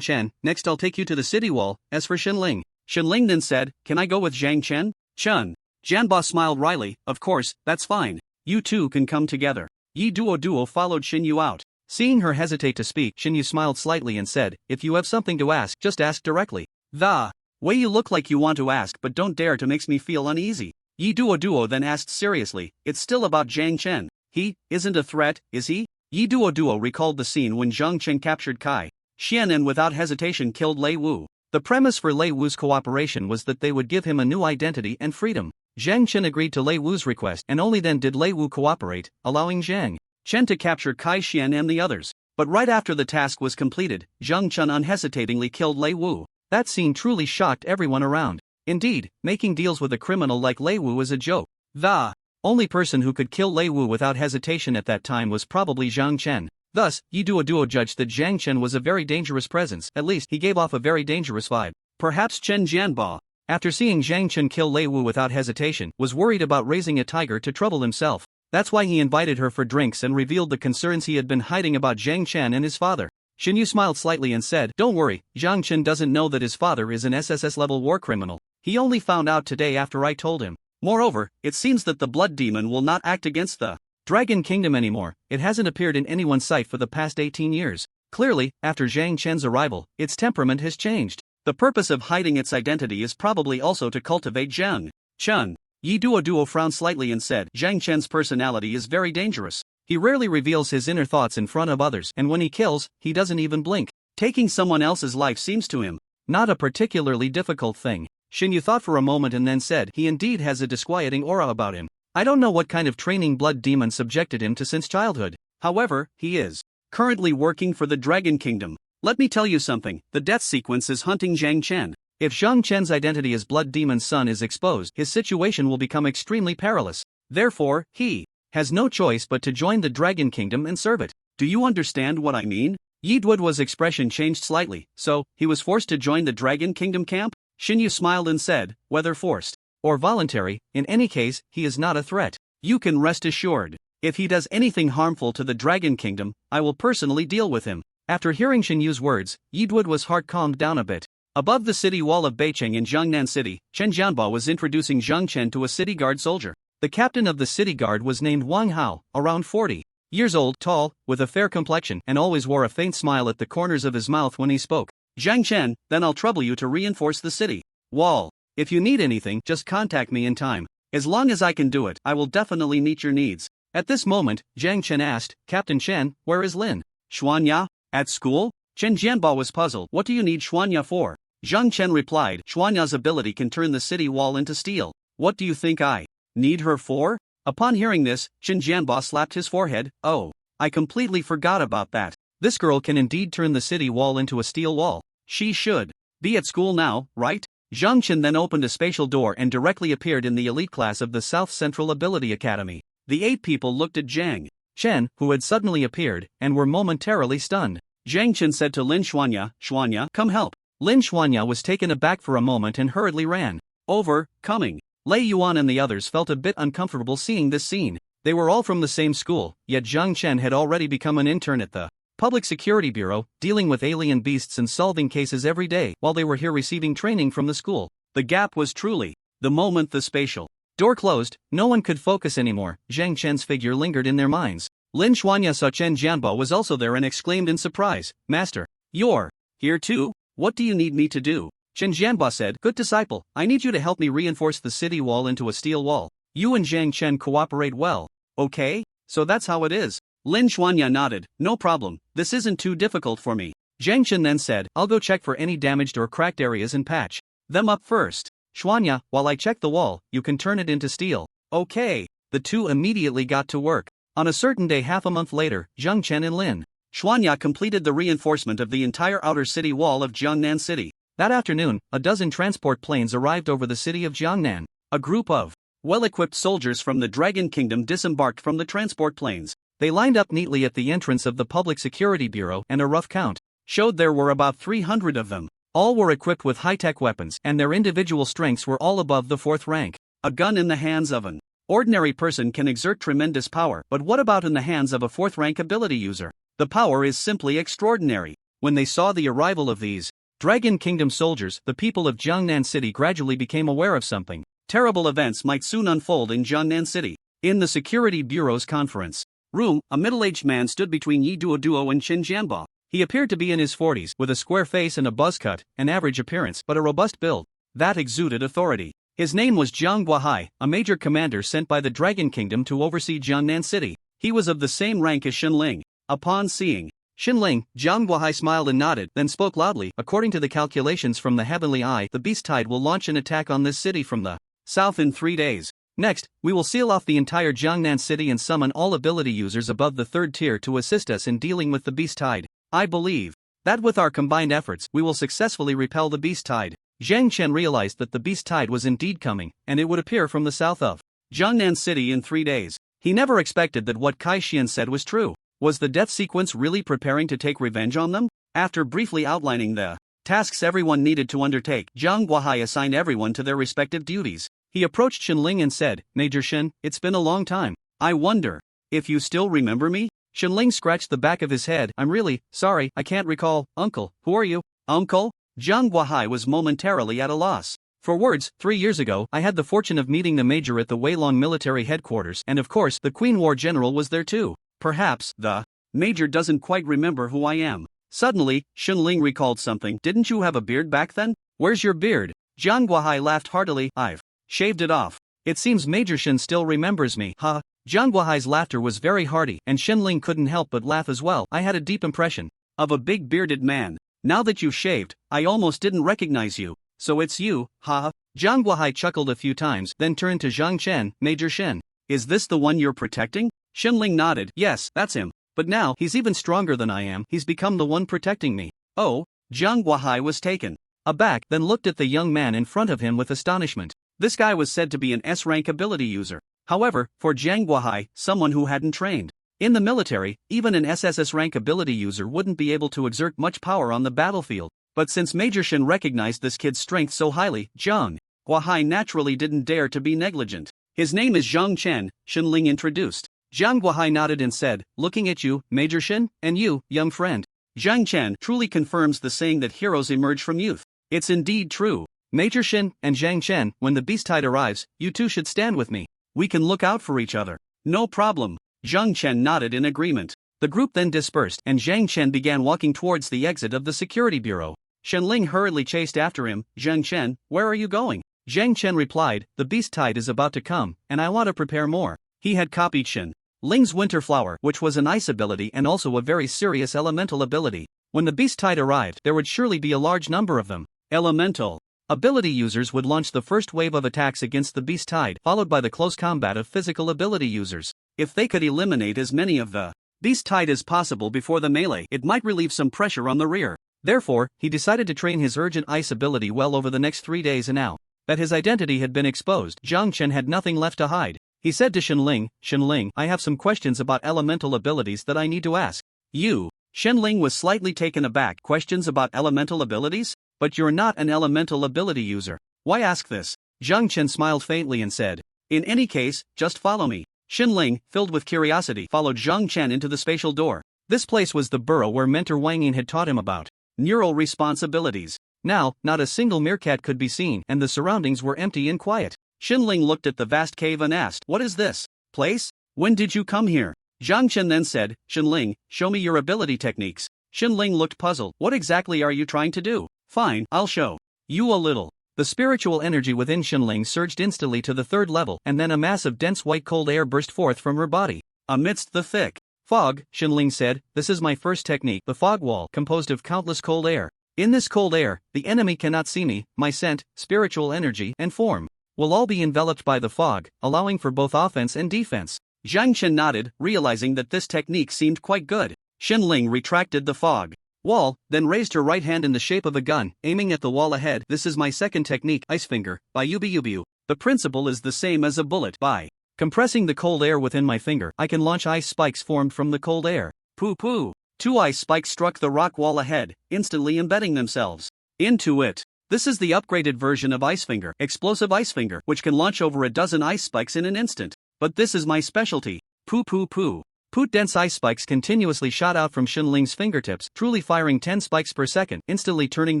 Chen, next I'll take you to the city wall. As for Shinling, Shinling then said, can I go with Zhang Chen? Chen Jianba smiled wryly, of course, that's fine. You two can come together. Yi Duo followed Shinyu out. Seeing her hesitate to speak, Shinyu smiled slightly and said, "If you have something to ask, just ask directly." "The way you look like you want to ask but don't dare to makes me feel uneasy." Yi Duo then asked seriously, "It's still about Zhang Chen. He isn't a threat, is he?" Yi Duo recalled the scene when Zhang Chen captured Kai Xian and without hesitation killed Lei Wu. The premise for Lei Wu's cooperation was that they would give him a new identity and freedom. Zhang Chen agreed to Lei Wu's request and only then did Lei Wu cooperate, allowing Zhang Chen to capture Kai Xian and the others. But right after the task was completed, Zhang Chen unhesitatingly killed Lei Wu. That scene truly shocked everyone around. Indeed, making deals with a criminal like Lei Wu is a joke. The only person who could kill Lei Wu without hesitation at that time was probably Zhang Chen. Thus, Yi Duo judged that Zhang Chen was a very dangerous presence, at least he gave off a very dangerous vibe. Perhaps Chen Jianba, after seeing Zhang Chen kill Lei Wu without hesitation, was worried about raising a tiger to trouble himself. That's why he invited her for drinks and revealed the concerns he had been hiding about Zhang Chen and his father. Shinyu smiled slightly and said, "Don't worry, Zhang Chen doesn't know that his father is an SSS-level war criminal. He only found out today after I told him. Moreover, it seems that the blood demon will not act against the Dragon Kingdom anymore. It hasn't appeared in anyone's sight for the past 18 years. Clearly, after Zhang Chen's arrival, its temperament has changed. The purpose of hiding its identity is probably also to cultivate Zhang Chen." Yi Duo frowned slightly and said, "Zhang Chen's personality is very dangerous. He rarely reveals his inner thoughts in front of others, and when he kills, he doesn't even blink. Taking someone else's life seems to him not a particularly difficult thing." Shinyu thought for a moment and then said, "He indeed has a disquieting aura about him. I don't know what kind of training blood demon subjected him to since childhood. However, he is currently working for the Dragon Kingdom. Let me tell you something, the death sequence is hunting Zhang Chen. If Zhang Chen's identity as Blood Demon's son is exposed, his situation will become extremely perilous. Therefore, he has no choice but to join the Dragon Kingdom and serve it. Do you understand what I mean?" Yi Duo's expression changed slightly. "So, he was forced to join the Dragon Kingdom camp?" Shinyu smiled and said, "Whether forced or voluntary, in any case, he is not a threat. You can rest assured. If he does anything harmful to the Dragon Kingdom, I will personally deal with him." After hearing Shinyu's words, Yi Duo's heart calmed down a bit. Above the city wall of Beicheng in Jiangnan City, Chen Jianba was introducing Zhang Chen to a city guard soldier. The captain of the city guard was named Wang Hao, around 40 years old, tall, with a fair complexion, and always wore a faint smile at the corners of his mouth when he spoke. "Zhang Chen, then I'll trouble you to reinforce the city wall. If you need anything, just contact me in time. As long as I can do it, I will definitely meet your needs." At this moment, Zhang Chen asked, "Captain Chen, where is Lin Xuanya? At school?" Chen Jianba was puzzled. "What do you need Xuanya for?" Zhang Chen replied, "Xuanya's ability can turn the city wall into steel. What do you think I need her for?" Upon hearing this, Chen Jianba slapped his forehead. "Oh, I completely forgot about that. This girl can indeed turn the city wall into a steel wall. She should be at school now, right?" Zhang Chen then opened a spatial door and directly appeared in the elite class of the South Central Ability Academy. The 8 people looked at Zhang Chen, who had suddenly appeared, and were momentarily stunned. Zhang Chen said to Lin Xuanya, "Xuanya, come help." Lin Xuanya was taken aback for a moment and hurriedly ran over, coming. Lei Yuan and the others felt a bit uncomfortable seeing this scene. They were all from the same school, yet Zhang Chen had already become an intern at the Public Security Bureau, dealing with alien beasts and solving cases every day while they were here receiving training from the school. The gap was truly the moment the spatial door closed, no one could focus anymore. Zhang Chen's figure lingered in their minds. Lin Xuanya saw Chen Jianba was also there and exclaimed in surprise, "Master, you're here too? What do you need me to do?" Chen Jianba said, "Good disciple, I need you to help me reinforce the city wall into a steel wall. You and Zhang Chen cooperate well. Okay? So that's how it is." Lin Xuanya nodded, "No problem, this isn't too difficult for me." Zhang Chen then said, "I'll go check for any damaged or cracked areas and patch them up first. Xuanya, while I check the wall, you can turn it into steel." Okay. The two immediately got to work. On a certain day half a month later, Zhang Chen and Lin Xuanya completed the reinforcement of the entire outer city wall of Jiangnan City. That afternoon, a dozen transport planes arrived over the city of Jiangnan. A group of well-equipped soldiers from the Dragon Kingdom disembarked from the transport planes. They lined up neatly at the entrance of the Public Security Bureau, and a rough count showed there were about 300 of them. All were equipped with high-tech weapons, and their individual strengths were all above the 4th rank. A gun in the hands of an ordinary person can exert tremendous power, but what about in the hands of a 4th-rank ability user? The power is simply extraordinary. When they saw the arrival of these Dragon Kingdom soldiers, the people of Jiangnan City gradually became aware of something. Terrible events might soon unfold in Jiangnan City. In the Security Bureau's conference room, a middle-aged man stood between Yi Duo and Qin Jianbo. He appeared to be in his 40s, with a square face and a buzz cut, an average appearance, but a robust build that exuded authority. His name was Jiang Guohai, a major commander sent by the Dragon Kingdom to oversee Jiangnan City. He was of the same rank as Xinling. Upon seeing Xinling, Jiang Guohai smiled and nodded, then spoke loudly. According to the calculations from the Heavenly Eye, the Beast Tide will launch an attack on this city from the south in 3 days. Next, we will seal off the entire Jiangnan City and summon all ability users above the 3rd tier to assist us in dealing with the Beast Tide. I believe that with our combined efforts, we will successfully repel the Beast Tide. Zhang Chen realized that the Beast Tide was indeed coming, and it would appear from the south of Jiangnan City in 3 days. He never expected that what Kai Xian said was true. Was the death sequence really preparing to take revenge on them? After briefly outlining the tasks everyone needed to undertake, Jiang Guohai assigned everyone to their respective duties. He approached Xinling and said, Major Shin, it's been a long time. I wonder if you still remember me? Xinling scratched the back of his head. I'm really sorry, I can't recall. Uncle, who are you? Uncle? Jiang Guohai was momentarily at a loss for words. 3 years ago, I had the fortune of meeting the Major at the Weilong military headquarters, and of course, the Queen War General was there too. Perhaps the Major doesn't quite remember who I am. Suddenly, Xinling recalled something. Didn't you have a beard back then? Where's your beard? Jiang Guohai laughed heartily. I've shaved it off. It seems Major Shin still remembers me. Ha! Jiang Guohai's laughter was very hearty, and Xinling couldn't help but laugh as well. I had a deep impression of a big bearded man. Now that you've shaved, I almost didn't recognize you. So it's you, ha? Jiang Guohai chuckled a few times, then turned to Zhang Chen. Major Shin, is this the one you're protecting? Xinling nodded. Yes, that's him. But now, he's even stronger than I am. He's become the one protecting me. Oh? Jiang Guohai was taken aback, then looked at the young man in front of him with astonishment. This guy was said to be an S-rank ability user. However, for Jiang Guohai, someone who hadn't trained in the military, even an SSS rank ability user wouldn't be able to exert much power on the battlefield. But since Major Shin recognized this kid's strength so highly, Jiang Guohai naturally didn't dare to be negligent. His name is Zhang Chen, Xinling introduced. Jiang Guohai nodded and said, looking at you, Major Shin, and you, young friend. Zhang Chen truly confirms the saying that heroes emerge from youth. It's indeed true. Major Shin and Zhang Chen, when the Beast Tide arrives, you two should stand with me. We can look out for each other. No problem. Zhang Chen nodded in agreement. The group then dispersed, and Zhang Chen began walking towards the exit of the security bureau. Xinling hurriedly chased after him. Zhang Chen, where are you going? Zhang Chen replied, the Beast Tide is about to come, and I want to prepare more. He had copied Xinling's Winter Flower, which was an ice ability and also a very serious elemental ability. When the Beast Tide arrived, there would surely be a large number of them. Elemental ability users would launch the first wave of attacks against the Beast Tide, followed by the close combat of physical ability users. If they could eliminate as many of the Beast Tide as possible before the melee, it might relieve some pressure on the rear. Therefore, he decided to train his urgent ice ability well over the next 3 days, and now that his identity had been exposed, Zhang Chen had nothing left to hide. He said to Xinling, Xinling, I have some questions about elemental abilities that I need to ask you. Xinling was slightly taken aback. Questions about elemental abilities? But you're not an elemental ability user. Why ask this? Zhang Chen smiled faintly and said, in any case, just follow me. Xinling, filled with curiosity, followed Zhang Chen into the spatial door. This place was the burrow where Mentor Wang Yin had taught him about neural responsibilities. Now, not a single meerkat could be seen, and the surroundings were empty and quiet. Xinling looked at the vast cave and asked, what is this place? When did you come here? Zhang Chen then said, Xinling, show me your ability techniques. Xinling looked puzzled. What exactly are you trying to do? Fine, I'll show you a little. The spiritual energy within Xinling surged instantly to the 3rd level, and then a mass of dense white cold air burst forth from her body. Amidst the thick fog, Xinling said, this is my first technique, the fog wall, composed of countless cold air. In this cold air, the enemy cannot see me. My scent, spiritual energy, and form will all be enveloped by the fog, allowing for both offense and defense. Zhang Chen nodded, realizing that this technique seemed quite good. Xinling retracted the fog wall, then raised her right hand in the shape of a gun, aiming at the wall ahead. This is my second technique, Ice Finger, by Yubi. The principle is the same as a bullet. By compressing the cold air within my finger, I can launch ice spikes formed from the cold air. Pooh. 2 ice spikes struck the rock wall ahead, instantly embedding themselves into it. This is the upgraded version of Ice Finger, Explosive Ice Finger, which can launch over a dozen ice spikes in an instant. But this is my specialty. Pooh. Dense ice spikes continuously shot out from Xinling's fingertips, truly firing 10 spikes per second, instantly turning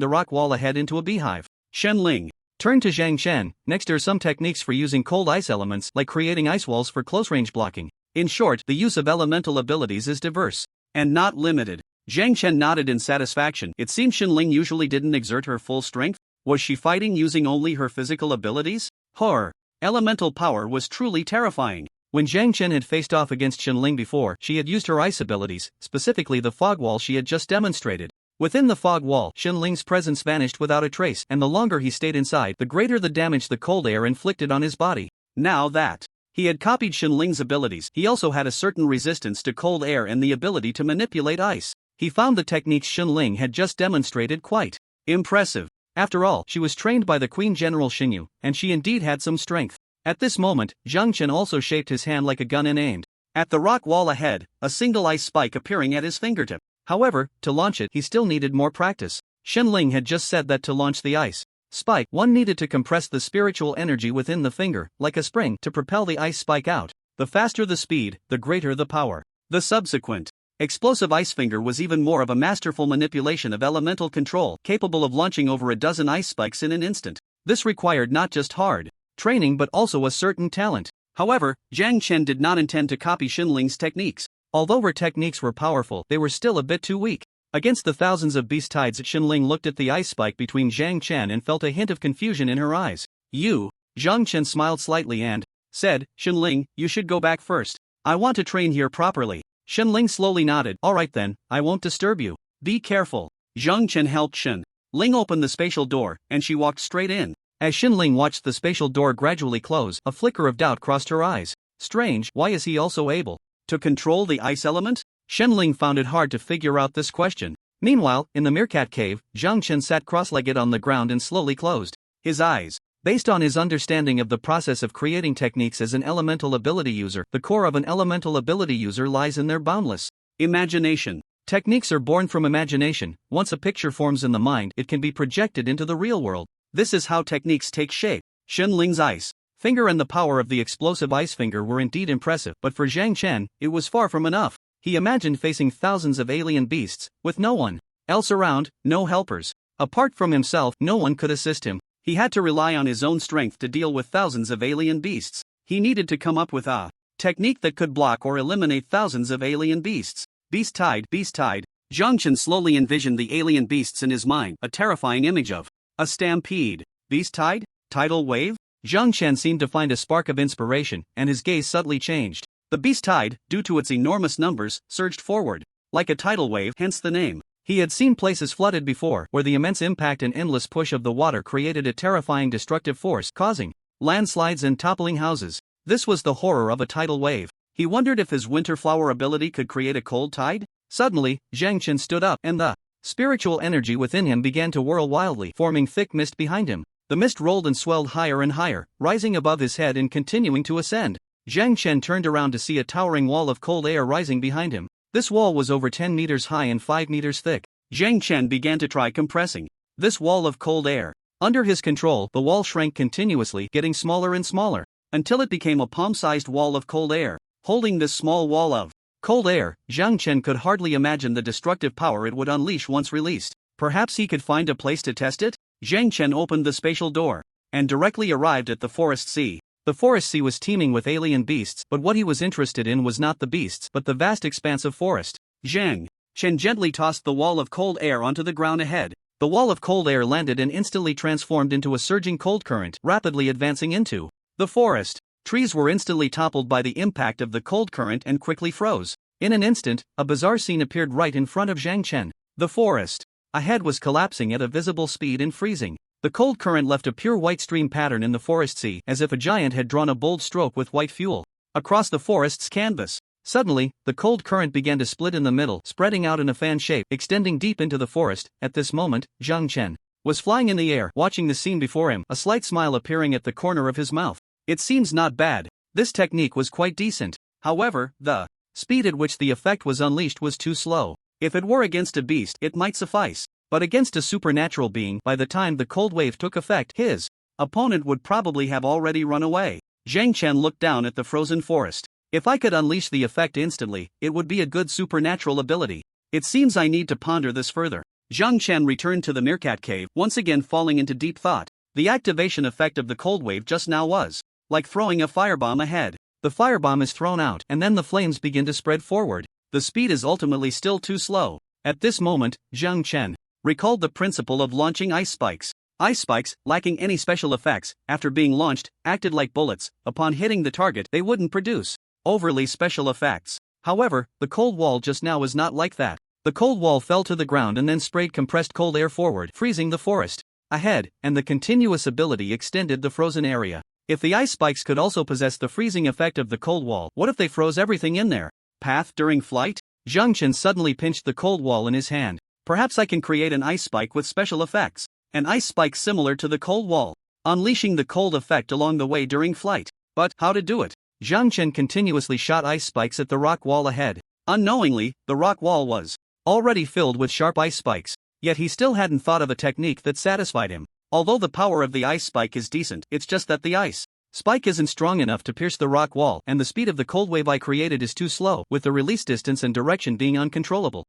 the rock wall ahead into a beehive. Xinling turned to Zhang Chen. Next are some techniques for using cold ice elements, like creating ice walls for close-range blocking. In short, the use of elemental abilities is diverse and not limited. Zhang Chen nodded in satisfaction. It seemed Xinling usually didn't exert her full strength. Was she fighting using only her physical abilities? Her elemental power was truly terrifying. When Zhang Chen had faced off against Xinling before, she had used her ice abilities, specifically the fog wall she had just demonstrated. Within the fog wall, Xinling's presence vanished without a trace, and the longer he stayed inside, the greater the damage the cold air inflicted on his body. Now that he had copied Xinling's abilities, he also had a certain resistance to cold air and the ability to manipulate ice. He found the techniques Xinling had just demonstrated quite impressive. After all, she was trained by the Queen General Xinyu, and she indeed had some strength. At this moment, Zhang Chen also shaped his hand like a gun and aimed at the rock wall ahead, a single ice spike appearing at his fingertip. However, to launch it, he still needed more practice. Xinling had just said that to launch the ice spike, one needed to compress the spiritual energy within the finger, like a spring, to propel the ice spike out. The faster the speed, the greater the power. The subsequent explosive ice finger was even more of a masterful manipulation of elemental control, capable of launching over a dozen ice spikes in an instant. This required not just hard training but also a certain talent. However, Zhang Chen did not intend to copy Xinling's techniques. Although her techniques were powerful, they were still a bit too weak. Against the thousands of beast tides, Xinling looked at the ice spike between Zhang Chen and felt a hint of confusion in her eyes. Zhang Chen smiled slightly and said, Xinling, you should go back first. I want to train here properly. Xinling slowly nodded. Alright then, I won't disturb you. Be careful. Zhang Chen helped Xinling open the spatial door, and she walked straight in. As Xinling watched the spatial door gradually close, a flicker of doubt crossed her eyes. Strange, why is he also able to control the ice element? Xinling found it hard to figure out this question. Meanwhile, in the meerkat cave, Zhang Chen sat cross-legged on the ground and slowly closed his eyes. Based on his understanding of the process of creating techniques as an elemental ability user, the core of an elemental ability user lies in their boundless imagination. Techniques are born from imagination. Once a picture forms in the mind, it can be projected into the real world. This is how techniques take shape. Xinling's ice finger and the power of the explosive ice finger were indeed impressive, but for Zhang Chen, it was far from enough. He imagined facing thousands of alien beasts, with no one else around, no helpers. Apart from himself, no one could assist him. He had to rely on his own strength to deal with thousands of alien beasts. He needed to come up with a technique that could block or eliminate thousands of alien beasts. Beast tide. Zhang Chen slowly envisioned the alien beasts in his mind, a terrifying image of a stampede. Beast tide? Tidal wave? Zhang Chen seemed to find a spark of inspiration, and his gaze subtly changed. The beast tide, due to its enormous numbers, surged forward like a tidal wave, hence the name. He had seen places flooded before, where the immense impact and endless push of the water created a terrifying destructive force, causing landslides and toppling houses. This was the horror of a tidal wave. He wondered if his winter flower ability could create a cold tide? Suddenly, Zhang Chen stood up, and the spiritual energy within him began to whirl wildly, forming thick mist behind him. The mist rolled and swelled higher and higher, rising above his head and continuing to ascend. Zhang Chen turned around to see a towering wall of cold air rising behind him. This wall was over 10 meters high and 5 meters thick. Zhang Chen began to try compressing this wall of cold air. Under his control, the wall shrank continuously, getting smaller and smaller, until it became a palm-sized wall of cold air. Holding this small wall of cold air, Zhang Chen could hardly imagine the destructive power it would unleash once released. Perhaps he could find a place to test it? Zhang Chen opened the spatial door and directly arrived at the forest sea. The forest sea was teeming with alien beasts, but what he was interested in was not the beasts but the vast expanse of forest. Zhang Chen gently tossed the wall of cold air onto the ground ahead. The wall of cold air landed and instantly transformed into a surging cold current, rapidly advancing into the forest. Trees were instantly toppled by the impact of the cold current and quickly froze. In an instant, a bizarre scene appeared right in front of Zhang Chen. The forest ahead was collapsing at a visible speed and freezing. The cold current left a pure white stream pattern in the forest sea, as if a giant had drawn a bold stroke with white fuel across the forest's canvas. Suddenly, the cold current began to split in the middle, spreading out in a fan shape, extending deep into the forest. At this moment, Zhang Chen was flying in the air, watching the scene before him, a slight smile appearing at the corner of his mouth. It seems not bad. This technique was quite decent. However, the speed at which the effect was unleashed was too slow. If it were against a beast, it might suffice. But against a supernatural being, by the time the cold wave took effect, his opponent would probably have already run away. Zhang Chen looked down at the frozen forest. If I could unleash the effect instantly, it would be a good supernatural ability. It seems I need to ponder this further. Zhang Chen returned to the meerkat cave, once again falling into deep thought. The activation effect of the cold wave just now was like throwing a firebomb ahead. The firebomb is thrown out, and then the flames begin to spread forward. The speed is ultimately still too slow. At this moment, Zhang Chen recalled the principle of launching ice spikes. Ice spikes, lacking any special effects, after being launched, acted like bullets. Upon hitting the target, they wouldn't produce overly special effects. However, the cold wall just now was not like that. The cold wall fell to the ground and then sprayed compressed cold air forward, freezing the forest ahead, and the continuous ability extended the frozen area. If the ice spikes could also possess the freezing effect of the cold wall, what if they froze everything in their path during flight? Zhang Chen suddenly pinched the cold wall in his hand. Perhaps I can create an ice spike with special effects. An ice spike similar to the cold wall, unleashing the cold effect along the way during flight. But how to do it? Zhang Chen continuously shot ice spikes at the rock wall ahead. Unknowingly, the rock wall was already filled with sharp ice spikes. Yet he still hadn't thought of a technique that satisfied him. Although the power of the ice spike is decent, it's just that the ice spike isn't strong enough to pierce the rock wall, and the speed of the cold wave I created is too slow, with the release distance and direction being uncontrollable.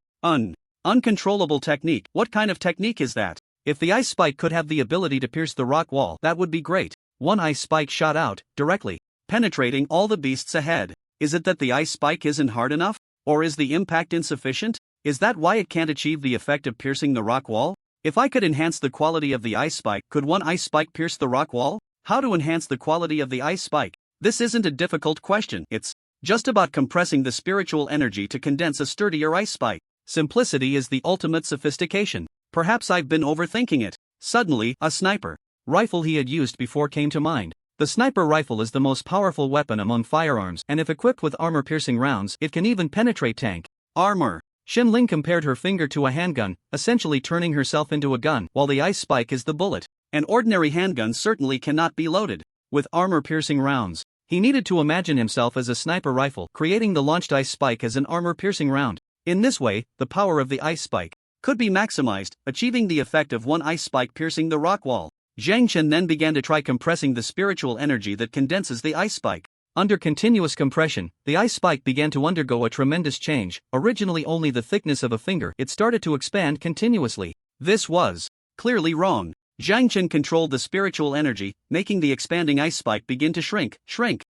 Uncontrollable technique. What kind of technique is that? If the ice spike could have the ability to pierce the rock wall, that would be great. One ice spike shot out, directly penetrating all the beasts ahead. Is it that the ice spike isn't hard enough? Or is the impact insufficient? Is that why it can't achieve the effect of piercing the rock wall? If I could enhance the quality of the ice spike, could one ice spike pierce the rock wall? How to enhance the quality of the ice spike? This isn't a difficult question. It's just about compressing the spiritual energy to condense a sturdier ice spike. Simplicity is the ultimate sophistication. Perhaps I've been overthinking it. Suddenly, a sniper rifle he had used before came to mind. The sniper rifle is the most powerful weapon among firearms, and if equipped with armor-piercing rounds, it can even penetrate tank armor. Xin Ling compared her finger to a handgun, essentially turning herself into a gun, while the ice spike is the bullet. An ordinary handgun certainly cannot be loaded with armor-piercing rounds. He needed to imagine himself as a sniper rifle, creating the launched ice spike as an armor-piercing round. In this way, the power of the ice spike could be maximized, achieving the effect of one ice spike piercing the rock wall. Zhang Chen then began to try compressing the spiritual energy that condenses the ice spike. Under continuous compression, the ice spike began to undergo a tremendous change. Originally only the thickness of a finger, it started to expand continuously. This was clearly wrong. Zhang Chen controlled the spiritual energy, making the expanding ice spike begin to shrink,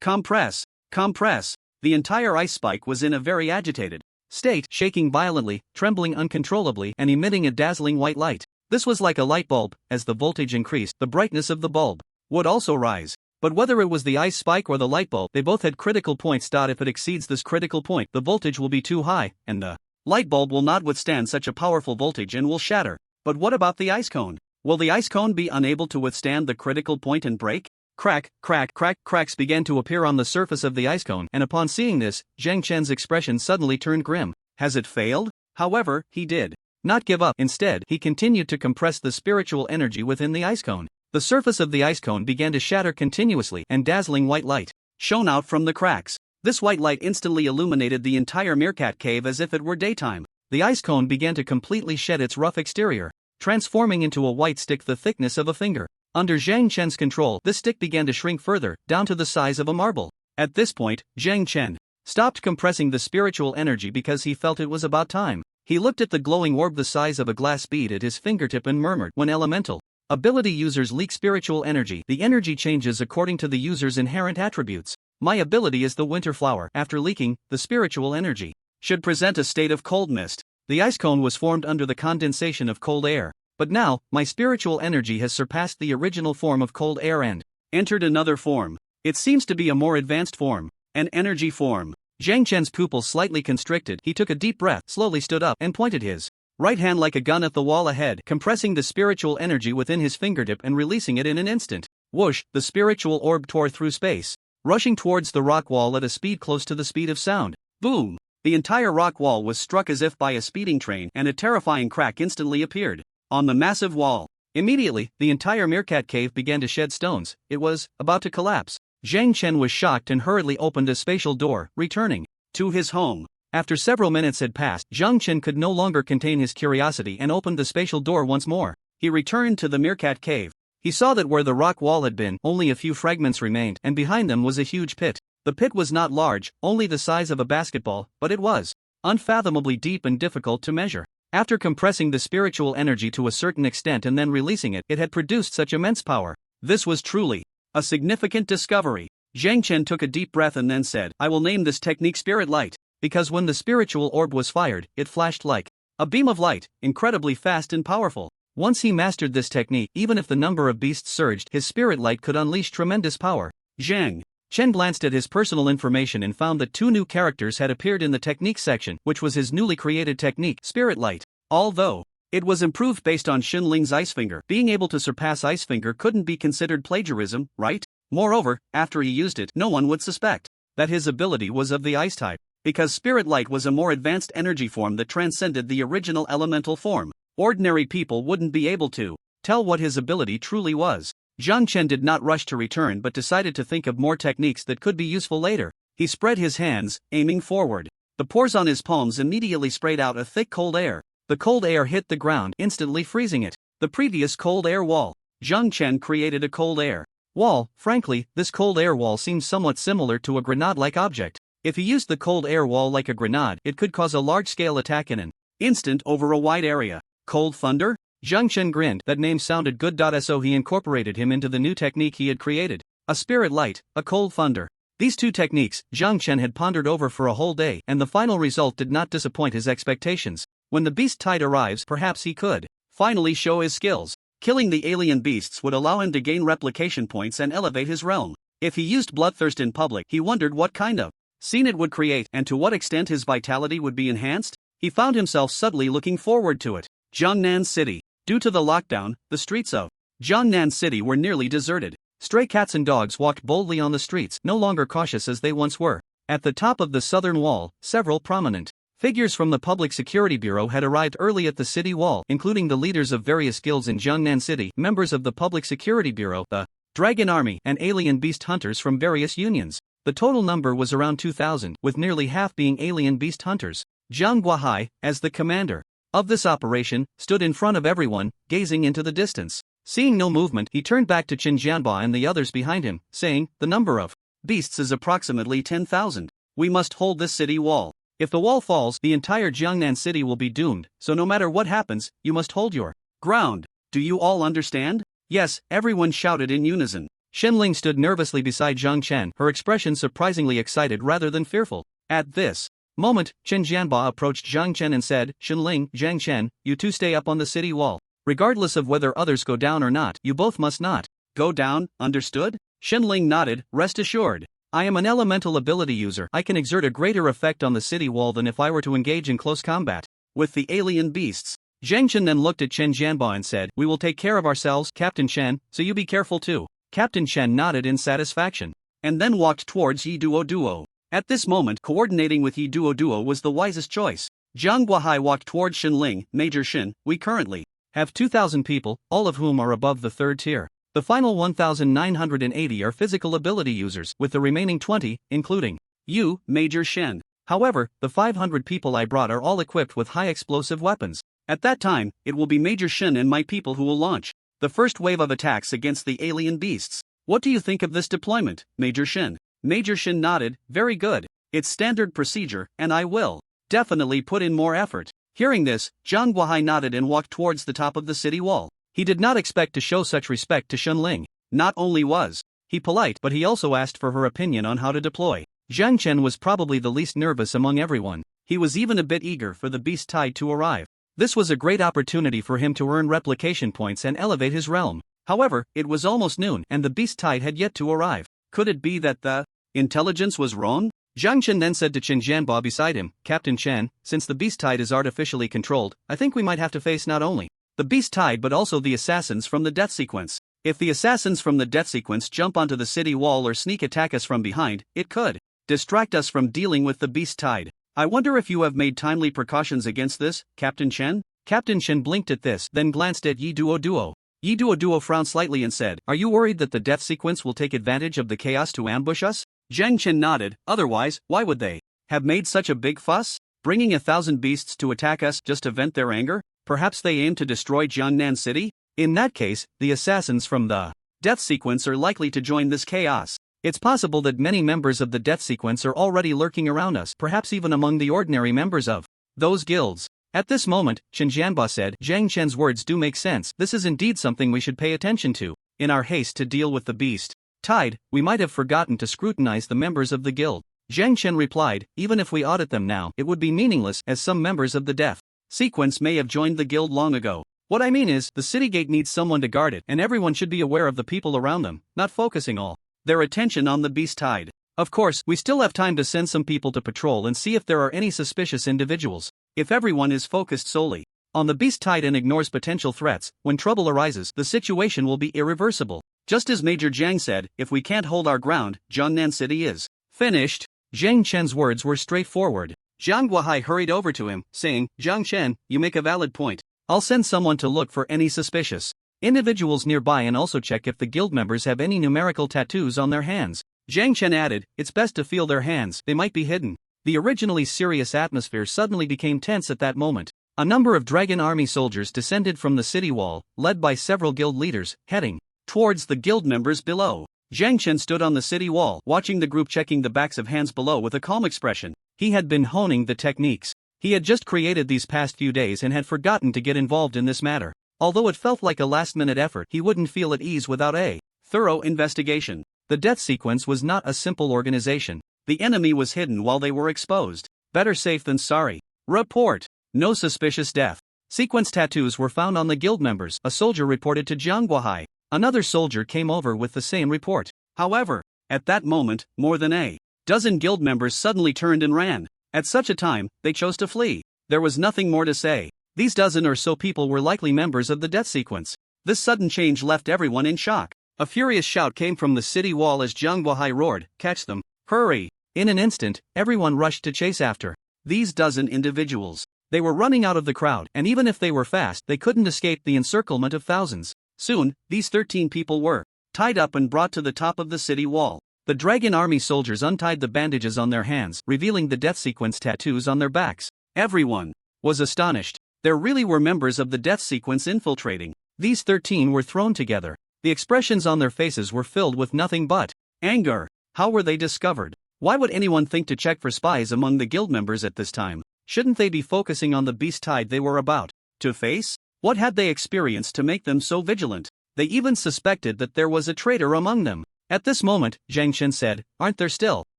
compress. The entire ice spike was in a very agitated state, shaking violently, trembling uncontrollably, and emitting a dazzling white light. This was like a light bulb. As the voltage increased, the brightness of the bulb would also rise. But whether it was the ice spike or the light bulb, they both had critical points. If it exceeds this critical point, the voltage will be too high, and the light bulb will not withstand such a powerful voltage and will shatter. But what about the ice cone? Will the ice cone be unable to withstand the critical point and break? Cracks began to appear on the surface of the ice cone, and upon seeing this, Zhang Chen's expression suddenly turned grim. Has it failed? However, he did not give up. Instead, he continued to compress the spiritual energy within the ice cone. The surface of the ice cone began to shatter continuously, and dazzling white light shone out from the cracks. This white light instantly illuminated the entire meerkat cave as if it were daytime. The ice cone began to completely shed its rough exterior, transforming into a white stick the thickness of a finger. Under Zhang Chen's control, this stick began to shrink further, down to the size of a marble. At this point, Zhang Chen stopped compressing the spiritual energy because he felt it was about time. He looked at the glowing orb the size of a glass bead at his fingertip and murmured, "When elemental ability users leak spiritual energy, the energy changes according to the user's inherent attributes. My ability is the winter flower. After leaking, the spiritual energy should present a state of cold mist. The ice cone was formed under the condensation of cold air. But now, my spiritual energy has surpassed the original form of cold air and entered another form. It seems to be a more advanced form, an energy form." Zhang Chen's pupils slightly constricted. He took a deep breath, slowly stood up, and pointed his right hand like a gun at the wall ahead, compressing the spiritual energy within his fingertip and releasing it in an instant. Whoosh, the spiritual orb tore through space, rushing towards the rock wall at a speed close to the speed of sound. Boom! The entire rock wall was struck as if by a speeding train, and a terrifying crack instantly appeared on the massive wall. Immediately, the entire meerkat cave began to shed stones. It was about to collapse. Zhang Chen was shocked and hurriedly opened a spatial door, returning to his home. After several minutes had passed, Zhang Chen could no longer contain his curiosity and opened the spatial door once more. He returned to the meerkat cave. He saw that where the rock wall had been, only a few fragments remained, and behind them was a huge pit. The pit was not large, only the size of a basketball, but it was unfathomably deep and difficult to measure. After compressing the spiritual energy to a certain extent and then releasing it, it had produced such immense power. This was truly a significant discovery. Zhang Chen took a deep breath and then said, I will name this technique Spirit Light, because when the spiritual orb was fired, it flashed like a beam of light, incredibly fast and powerful. Once he mastered this technique, even if the number of beasts surged, his spirit light could unleash tremendous power. Zhang Chen glanced at his personal information and found that 2 new characters had appeared in the technique section, which was his newly created technique, Spirit Light. Although it was improved based on Xin Ling's Ice Finger, being able to surpass Ice Finger couldn't be considered plagiarism, right? Moreover, after he used it, no one would suspect that his ability was of the Ice type, because Spirit Light was a more advanced energy form that transcended the original elemental form. Ordinary people wouldn't be able to tell what his ability truly was. Zhang Chen did not rush to return but decided to think of more techniques that could be useful later. He spread his hands, aiming forward. The pores on his palms immediately sprayed out a thick cold air. The cold air hit the ground, instantly freezing it. The previous cold air wall. Zhang Chen created a cold air wall. Frankly, this cold air wall seems somewhat similar to a grenade-like object. If he used the cold air wall like a grenade, it could cause a large-scale attack in an instant over a wide area. Cold thunder? Zhang Chen grinned. That name sounded good. So he incorporated him into the new technique he had created. A spirit light, a cold thunder. These 2 techniques, Zhang Chen had pondered over for a whole day, and the final result did not disappoint his expectations. When the beast tide arrives, perhaps he could finally show his skills. Killing the alien beasts would allow him to gain replication points and elevate his realm. If he used bloodthirst in public, he wondered what kind of scene it would create and to what extent his vitality would be enhanced. He found himself suddenly looking forward to it. Jiangnan City. Due to the lockdown, the streets of Jiangnan City were nearly deserted. Stray cats and dogs walked boldly on the streets, no longer cautious as they once were. At the top of the southern wall, several prominent figures from the Public Security Bureau had arrived early at the city wall, including the leaders of various guilds in Jiangnan City, members of the Public Security Bureau, the Dragon Army, and alien beast hunters from various unions. The total number was around 2,000, with nearly half being alien beast hunters. Jiang Guahai, as the commander of this operation, stood in front of everyone, gazing into the distance. Seeing no movement, he turned back to Qin Jianba and the others behind him, saying, the number of beasts is approximately 10,000. We must hold this city wall. If the wall falls, the entire Jiangnan city will be doomed, so no matter what happens, you must hold your ground. Do you all understand? Yes, everyone shouted in unison. Shenling stood nervously beside Zhang Chen, her expression surprisingly excited rather than fearful. At this moment, Qin Jianba approached Zhang Chen and said, Shenling, Zhang Chen, you 2 stay up on the city wall. Regardless of whether others go down or not, you both must not go down, understood? Shenling nodded. Rest assured. I am an elemental ability user. I can exert a greater effect on the city wall than if I were to engage in close combat with the alien beasts. Zhang Chen then looked at Qin Jianba and said, we will take care of ourselves, Captain Chen, so you be careful too. Captain Chen nodded in satisfaction, and then walked towards Yi Duo Duo. At this moment, coordinating with Yi Duo Duo was the wisest choice. Jiang Guahai walked towards Shenling. Major Shin, we currently have 2,000 people, all of whom are above the 3rd tier. The final 1,980 are physical ability users, with the remaining 20, including you, Major Shen. However, the 500 people I brought are all equipped with high explosive weapons. At that time, it will be Major Shen and my people who will launch the first wave of attacks against the alien beasts. What do you think of this deployment, Major Shen? Major Shen nodded. Very good. It's standard procedure, and I will definitely put in more effort. Hearing this, Jiang Guahai nodded and walked towards the top of the city wall. He did not expect to show such respect to Shenling. Not only was he polite, but he also asked for her opinion on how to deploy. Zhang Chen was probably the least nervous among everyone. He was even a bit eager for the beast tide to arrive. This was a great opportunity for him to earn replication points and elevate his realm. However, it was almost noon and the beast tide had yet to arrive. Could it be that the intelligence was wrong? Zhang Chen then said to Qin Jianba beside him, Captain Chen, since the beast tide is artificially controlled, I think we might have to face not only the beast tide but also the assassins from the death sequence. If the assassins from the death sequence jump onto the city wall or sneak attack us from behind, it could distract us from dealing with the beast tide. I wonder if you have made timely precautions against this, Captain Chen? Captain Chen blinked at this, then glanced at Yi Duo Duo. Yi Duo Duo frowned slightly and said, Are you worried that the death sequence will take advantage of the chaos to ambush us? Zhang Chen nodded. Otherwise, why would they have made such a big fuss? Bringing 1,000 beasts to attack us just to vent their anger? Perhaps they aim to destroy Jiangnan City? In that case, the assassins from the death sequence are likely to join this chaos. It's possible that many members of the death sequence are already lurking around us, perhaps even among the ordinary members of those guilds. At this moment, Qin Jianba said, Zhang Chen's words do make sense. This is indeed something we should pay attention to, in our haste to deal with the beast Tide, we might have forgotten to scrutinize the members of the guild. Zhang Chen replied, even if we audit them now, it would be meaningless as some members of the death sequence may have joined the guild long ago. What I mean is, the city gate needs someone to guard it, and everyone should be aware of the people around them, not focusing all their attention on the beast Tide. Of course, we still have time to send some people to patrol and see if there are any suspicious individuals. If everyone is focused solely on the beast Tide and ignores potential threats, when trouble arises, the situation will be irreversible. Just as Major Jiang said, if we can't hold our ground, Jiangnan City is finished. Zhang Chen's words were straightforward. Zhang Guohai hurried over to him, saying, Zhang Chen, you make a valid point. I'll send someone to look for any suspicious individuals nearby and also check if the guild members have any numerical tattoos on their hands. Zhang Chen added, it's best to feel their hands, they might be hidden. The originally serious atmosphere suddenly became tense at that moment. A number of Dragon Army soldiers descended from the city wall, led by several guild leaders, heading towards the guild members below. Zhang Chen stood on the city wall, watching the group checking the backs of hands below with a calm expression. He had been honing the techniques he had just created these past few days and had forgotten to get involved in this matter. Although it felt like a last-minute effort, he wouldn't feel at ease without a thorough investigation. The death sequence was not a simple organization. The enemy was hidden while they were exposed. Better safe than sorry. Report. No suspicious death sequence tattoos were found on the guild members, a soldier reported to Jiang Guohai. Another soldier came over with the same report. However, at that moment, more than a dozen guild members suddenly turned and ran. At such a time, they chose to flee. There was nothing more to say. These dozen or so people were likely members of the death sequence. This sudden change left everyone in shock. A furious shout came from the city wall as Jiang Guohai roared, catch them, hurry! In an instant, everyone rushed to chase after these dozen individuals. They were running out of the crowd, and even if they were fast, they couldn't escape the encirclement of thousands. Soon, these 13 people were tied up and brought to the top of the city wall. The Dragon Army soldiers untied the bandages on their hands, revealing the death sequence tattoos on their backs. Everyone was astonished. There really were members of the death sequence infiltrating. These 13 were thrown together. The expressions on their faces were filled with nothing but anger. How were they discovered? Why would anyone think to check for spies among the guild members at this time? Shouldn't they be focusing on the beast Tide they were about to face? What had they experienced to make them so vigilant? They even suspected that there was a traitor among them. At this moment, Zhang Chen said, aren't there still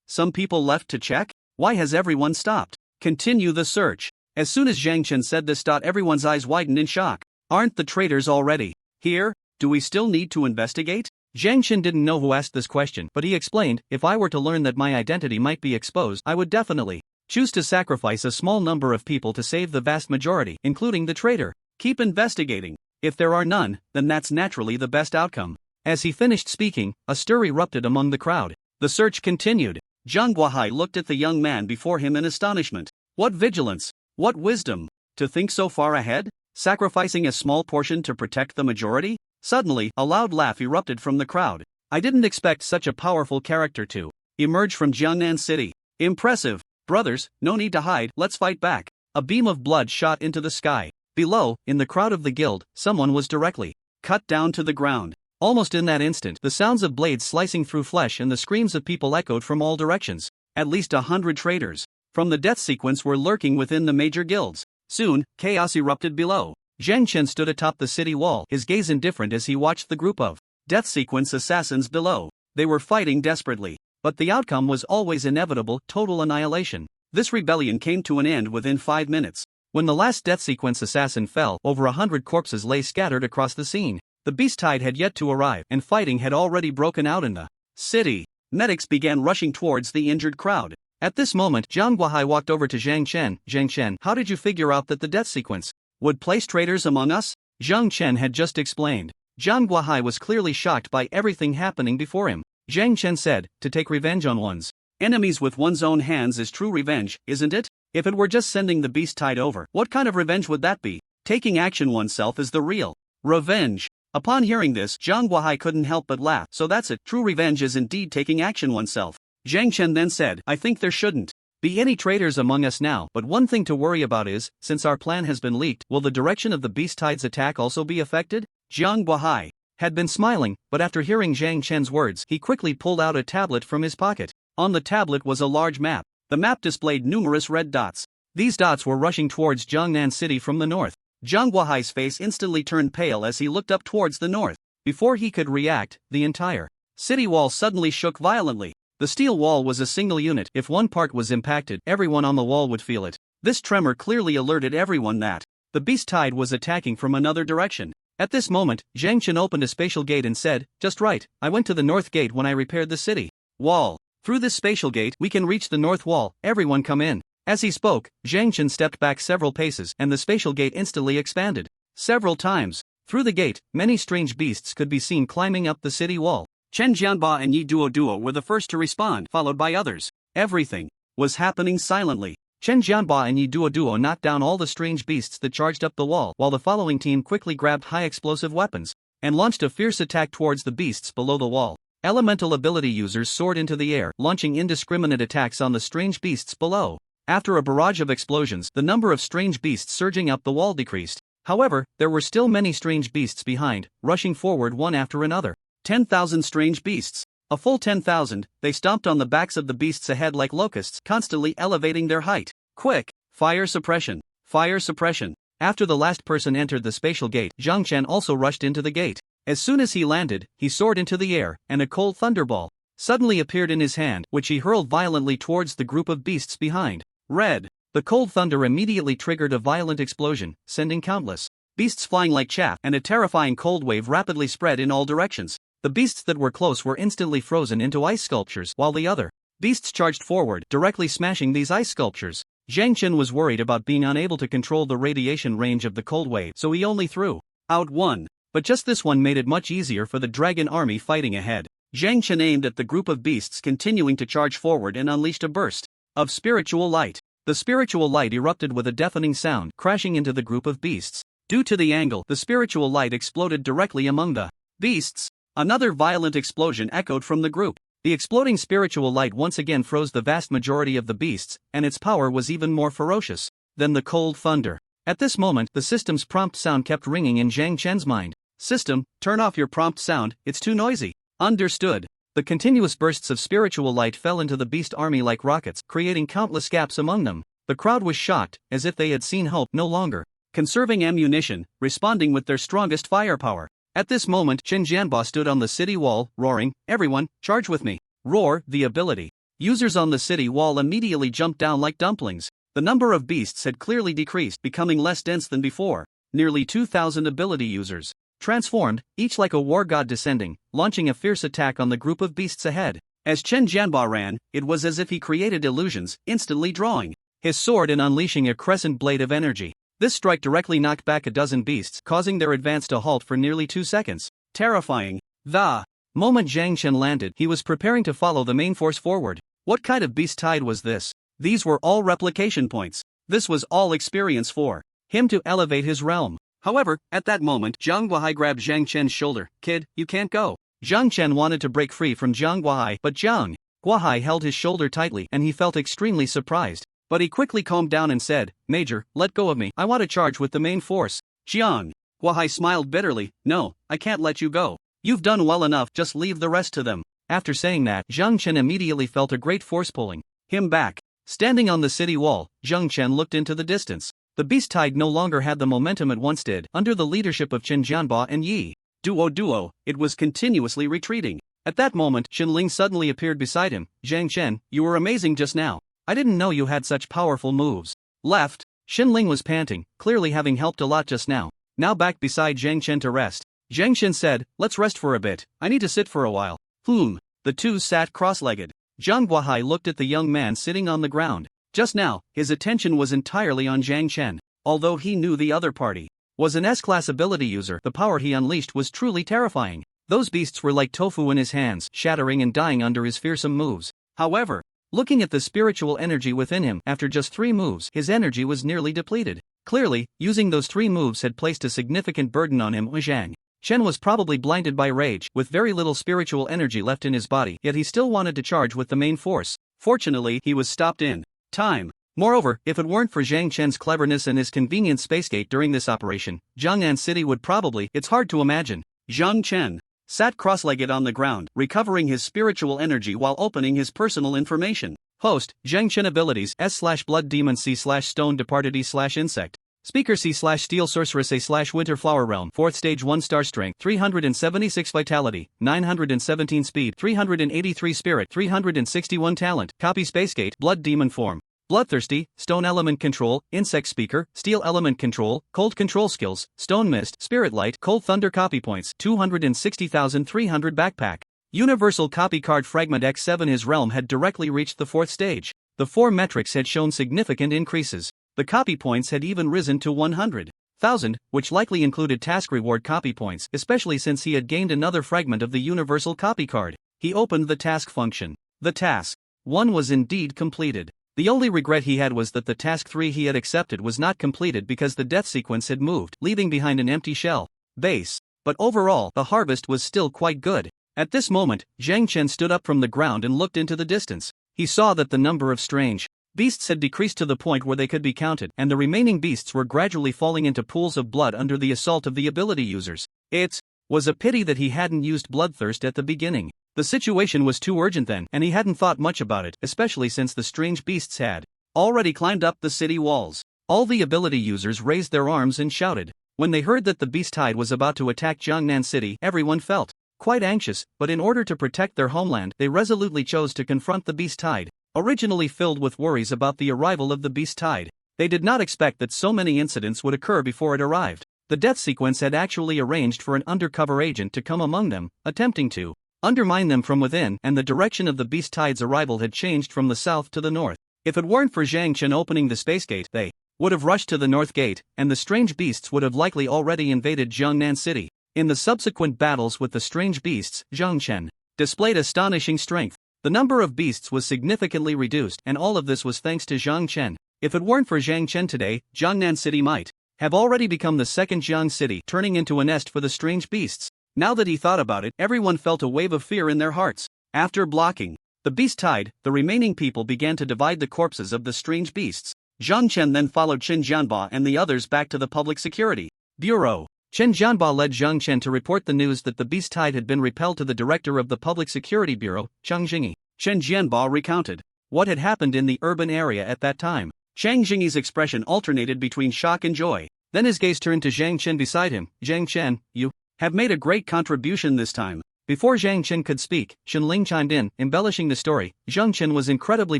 some people left to check? Why has everyone stopped? Continue the search. As soon as Zhang Chen said this, everyone's eyes widened in shock. Aren't the traitors already here? Do we still need to investigate? Zhang Chen didn't know who asked this question, but he explained, if I were to learn that my identity might be exposed, I would definitely choose to sacrifice a small number of people to save the vast majority, including the traitor. Keep investigating. If there are none, then that's naturally the best outcome. As he finished speaking, a stir erupted among the crowd. The search continued. Jiang Guohai looked at the young man before him in astonishment. What vigilance! What wisdom! To think so far ahead? Sacrificing a small portion to protect the majority? Suddenly, a loud laugh erupted from the crowd. I didn't expect such a powerful character to emerge from Jiangnan City. Impressive. Brothers, no need to hide, let's fight back. A beam of blood shot into the sky. Below, in the crowd of the guild, someone was directly cut down to the ground. Almost in that instant, the sounds of blades slicing through flesh and the screams of people echoed from all directions. At least 100 traitors from the death sequence were lurking within the major guilds. Soon, chaos erupted below. Zhang Chen stood atop the city wall, his gaze indifferent as he watched the group of death sequence assassins below. They were fighting desperately, but the outcome was always inevitable: total annihilation. This rebellion came to an end within 5 minutes. When the last death sequence assassin fell, over 100 corpses lay scattered across the scene. The beast Tide had yet to arrive, and fighting had already broken out in the city. Medics began rushing towards the injured crowd. At this moment, Jiang Guohai walked over to Zhang Chen. Zhang Chen, how did you figure out that the death sequence would place traitors among us? Zhang Chen had just explained. Jiang Guohai was clearly shocked by everything happening before him. Zhang Chen said, to take revenge on one's enemies with one's own hands is true revenge, isn't it? If it were just sending the beast Tide over, what kind of revenge would that be? Taking action oneself is the real revenge. Upon hearing this, Jiang Guohai couldn't help but laugh. So that's it, true revenge is indeed taking action oneself. Zhang Chen then said, I think there shouldn't be any traitors among us now, but one thing to worry about is, since our plan has been leaked, will the direction of the beast Tide's attack also be affected? Jiang Guohai had been smiling, but after hearing Zhang Chen's words, he quickly pulled out a tablet from his pocket. On the tablet was a large map. The map displayed numerous red dots. These dots were rushing towards Jiangnan City from the north. Jiang Guohai's face instantly turned pale as he looked up towards the north. Before he could react, the entire City wall suddenly shook violently. The steel wall was a single unit. If one part was impacted, everyone on the wall would feel it. This tremor clearly alerted everyone that the beast tide was attacking from another direction. At this moment, Zhang Chen opened a spatial gate and said, "Just right, I went to the north gate when I repaired the city wall. Through this spatial gate, we can reach the north wall, everyone come in." As he spoke, Zhang Chen stepped back several paces and the spatial gate instantly expanded. Several times. Through the gate, many strange beasts could be seen climbing up the city wall. Chen Jianba and Yi Duo were the first to respond, followed by others. Everything was happening silently. Chen Jianba and Yi Duo knocked down all the strange beasts that charged up the wall, while the following team quickly grabbed high explosive weapons and launched a fierce attack towards the beasts below the wall. Elemental ability users soared into the air, launching indiscriminate attacks on the strange beasts below. After a barrage of explosions, the number of strange beasts surging up the wall decreased. However, there were still many strange beasts behind, rushing forward one after another. 10,000 strange beasts. A full 10,000, they stomped on the backs of the beasts ahead like locusts, constantly elevating their height. Quick! Fire suppression! Fire suppression! After the last person entered the spatial gate, Zhang Chen also rushed into the gate. As soon as he landed, he soared into the air, and a cold thunderball suddenly appeared in his hand, which he hurled violently towards the group of beasts behind. Red! The cold thunder immediately triggered a violent explosion, sending countless beasts flying like chaff, and a terrifying cold wave rapidly spread in all directions. The beasts that were close were instantly frozen into ice sculptures, while the other beasts charged forward, directly smashing these ice sculptures. Zhang Chen was worried about being unable to control the radiation range of the cold wave, so he only threw out one. But just this one made it much easier for the dragon army fighting ahead. Zhang Chen aimed at the group of beasts continuing to charge forward and unleashed a burst of spiritual light. The spiritual light erupted with a deafening sound, crashing into the group of beasts. Due to the angle, the spiritual light exploded directly among the beasts. Another violent explosion echoed from the group. The exploding spiritual light once again froze the vast majority of the beasts, and its power was even more ferocious than the cold thunder. At this moment, the system's prompt sound kept ringing in Zhang Chen's mind. "System, turn off your prompt sound, it's too noisy." Understood. The continuous bursts of spiritual light fell into the beast army like rockets, creating countless gaps among them. The crowd was shocked, as if they had seen hope no longer. Conserving ammunition, responding with their strongest firepower. At this moment, Chen Jianba stood on the city wall, roaring, "Everyone, charge with me." Roar, the ability. Users on the city wall immediately jumped down like dumplings. The number of beasts had clearly decreased, becoming less dense than before. Nearly 2,000 ability users transformed, each like a war god descending, launching a fierce attack on the group of beasts ahead. As Chen Jianba ran, it was as if he created illusions, instantly drawing his sword and unleashing a crescent blade of energy. This strike directly knocked back a dozen beasts, causing their advance to halt for nearly 2 seconds. Terrifying. The moment Zhang Chen landed, he was preparing to follow the main force forward. What kind of beast tide was this? These were all replication points. This was all experience for him to elevate his realm. However, at that moment, Zhang Guohai grabbed Zhang Chen's shoulder. "Kid, you can't go." Zhang Chen wanted to break free from Zhang Guohai, but Zhang Guohai held his shoulder tightly and he felt extremely surprised. But he quickly calmed down and said, "Major, let go of me. I want to charge with the main force." Zhang Guohai smiled bitterly. "No, I can't let you go. You've done well enough, just leave the rest to them." After saying that, Zhang Chen immediately felt a great force pulling him back. Standing on the city wall, Zhang Chen looked into the distance. The beast tide no longer had the momentum it once did. Under the leadership of Chen Jianba and Yi Duo, it was continuously retreating. At that moment, Xinling suddenly appeared beside him. "Zhang Chen, you were amazing just now. I didn't know you had such powerful moves." Left. Xinling was panting, clearly having helped a lot just now. Now back beside Zhang Chen to rest. Zhang Chen said, "Let's rest for a bit. I need to sit for a while." The two sat cross-legged. Zhang Guohai looked at the young man sitting on the ground. Just now, his attention was entirely on Zhang Chen. Although he knew the other party was an S-class ability user, the power he unleashed was truly terrifying. Those beasts were like tofu in his hands, shattering and dying under his fearsome moves. However, looking at the spiritual energy within him, after just 3 moves, his energy was nearly depleted. Clearly, using those 3 moves had placed a significant burden on him. Zhang Chen was probably blinded by rage, with very little spiritual energy left in his body, yet he still wanted to charge with the main force. Fortunately, he was stopped in time. Moreover, if it weren't for Zhang Chen's cleverness and his convenient spacegate during this operation, Jiangnan City would probably, it's hard to imagine. Zhang Chen sat cross-legged on the ground, recovering his spiritual energy while opening his personal information. Host, Zhang Chen abilities S/Blood Demon C/Stone Departed E/Insect. Speaker C/Steel Sorceress A/Winter Flower Realm 4th Stage 1 Star Strength 376 Vitality 917 Speed 383 Spirit 361 Talent Copy Spacegate Blood Demon Form Bloodthirsty, Stone Element Control, Insect Speaker, Steel Element Control, Cold Control Skills, Stone Mist, Spirit Light, Cold Thunder Copy Points 260,300 Backpack Universal Copy Card Fragment X7 His realm had directly reached the 4th stage. The 4 metrics had shown significant increases. The copy points had even risen to 100,000, which likely included task reward copy points, especially since he had gained another fragment of the Universal Copy Card. He opened the task function. The task 1 was indeed completed. The only regret he had was that the task 3 he had accepted was not completed because the death sequence had moved, leaving behind an empty shell base. But overall, the harvest was still quite good. At this moment, Zhang Chen stood up from the ground and looked into the distance. He saw that the number of strange beasts had decreased to the point where they could be counted, and the remaining beasts were gradually falling into pools of blood under the assault of the ability users. It was a pity that he hadn't used Bloodthirst at the beginning. The situation was too urgent then, and he hadn't thought much about it, especially since the strange beasts had already climbed up the city walls. All the ability users raised their arms and shouted. When they heard that the beast tide was about to attack Jiangnan City, everyone felt quite anxious, but in order to protect their homeland, they resolutely chose to confront the beast tide. Originally filled with worries about the arrival of the beast tide, they did not expect that so many incidents would occur before it arrived. The death sequence had actually arranged for an undercover agent to come among them, attempting to undermine them from within, and the direction of the beast tide's arrival had changed from the south to the north. If it weren't for Zhang Chen opening the space gate, they would have rushed to the north gate, and the strange beasts would have likely already invaded Jiangnan City. In the subsequent battles with the strange beasts, Zhang Chen displayed astonishing strength. The number of beasts was significantly reduced, and all of this was thanks to Zhang Chen. If it weren't for Zhang Chen today, Jiangnan City might have already become the second Jiang City, turning into a nest for the strange beasts. Now that he thought about it, everyone felt a wave of fear in their hearts. After blocking the beast tide, the remaining people began to divide the corpses of the strange beasts. Zhang Chen then followed Chen Jianba and the others back to the Public Security Bureau. Chen Jianba led Zhang Chen to report the news that the beast tide had been repelled to the director of the Public Security Bureau, Chang Jingyi. Chen Jianba recounted what had happened in the urban area at that time. Chang Jingyi's expression alternated between shock and joy. Then his gaze turned to Zhang Chen beside him. Zhang Chen, you have made a great contribution this time. Before Zhang Chen could speak, Shenling chimed in, embellishing the story. Zhang Chen was incredibly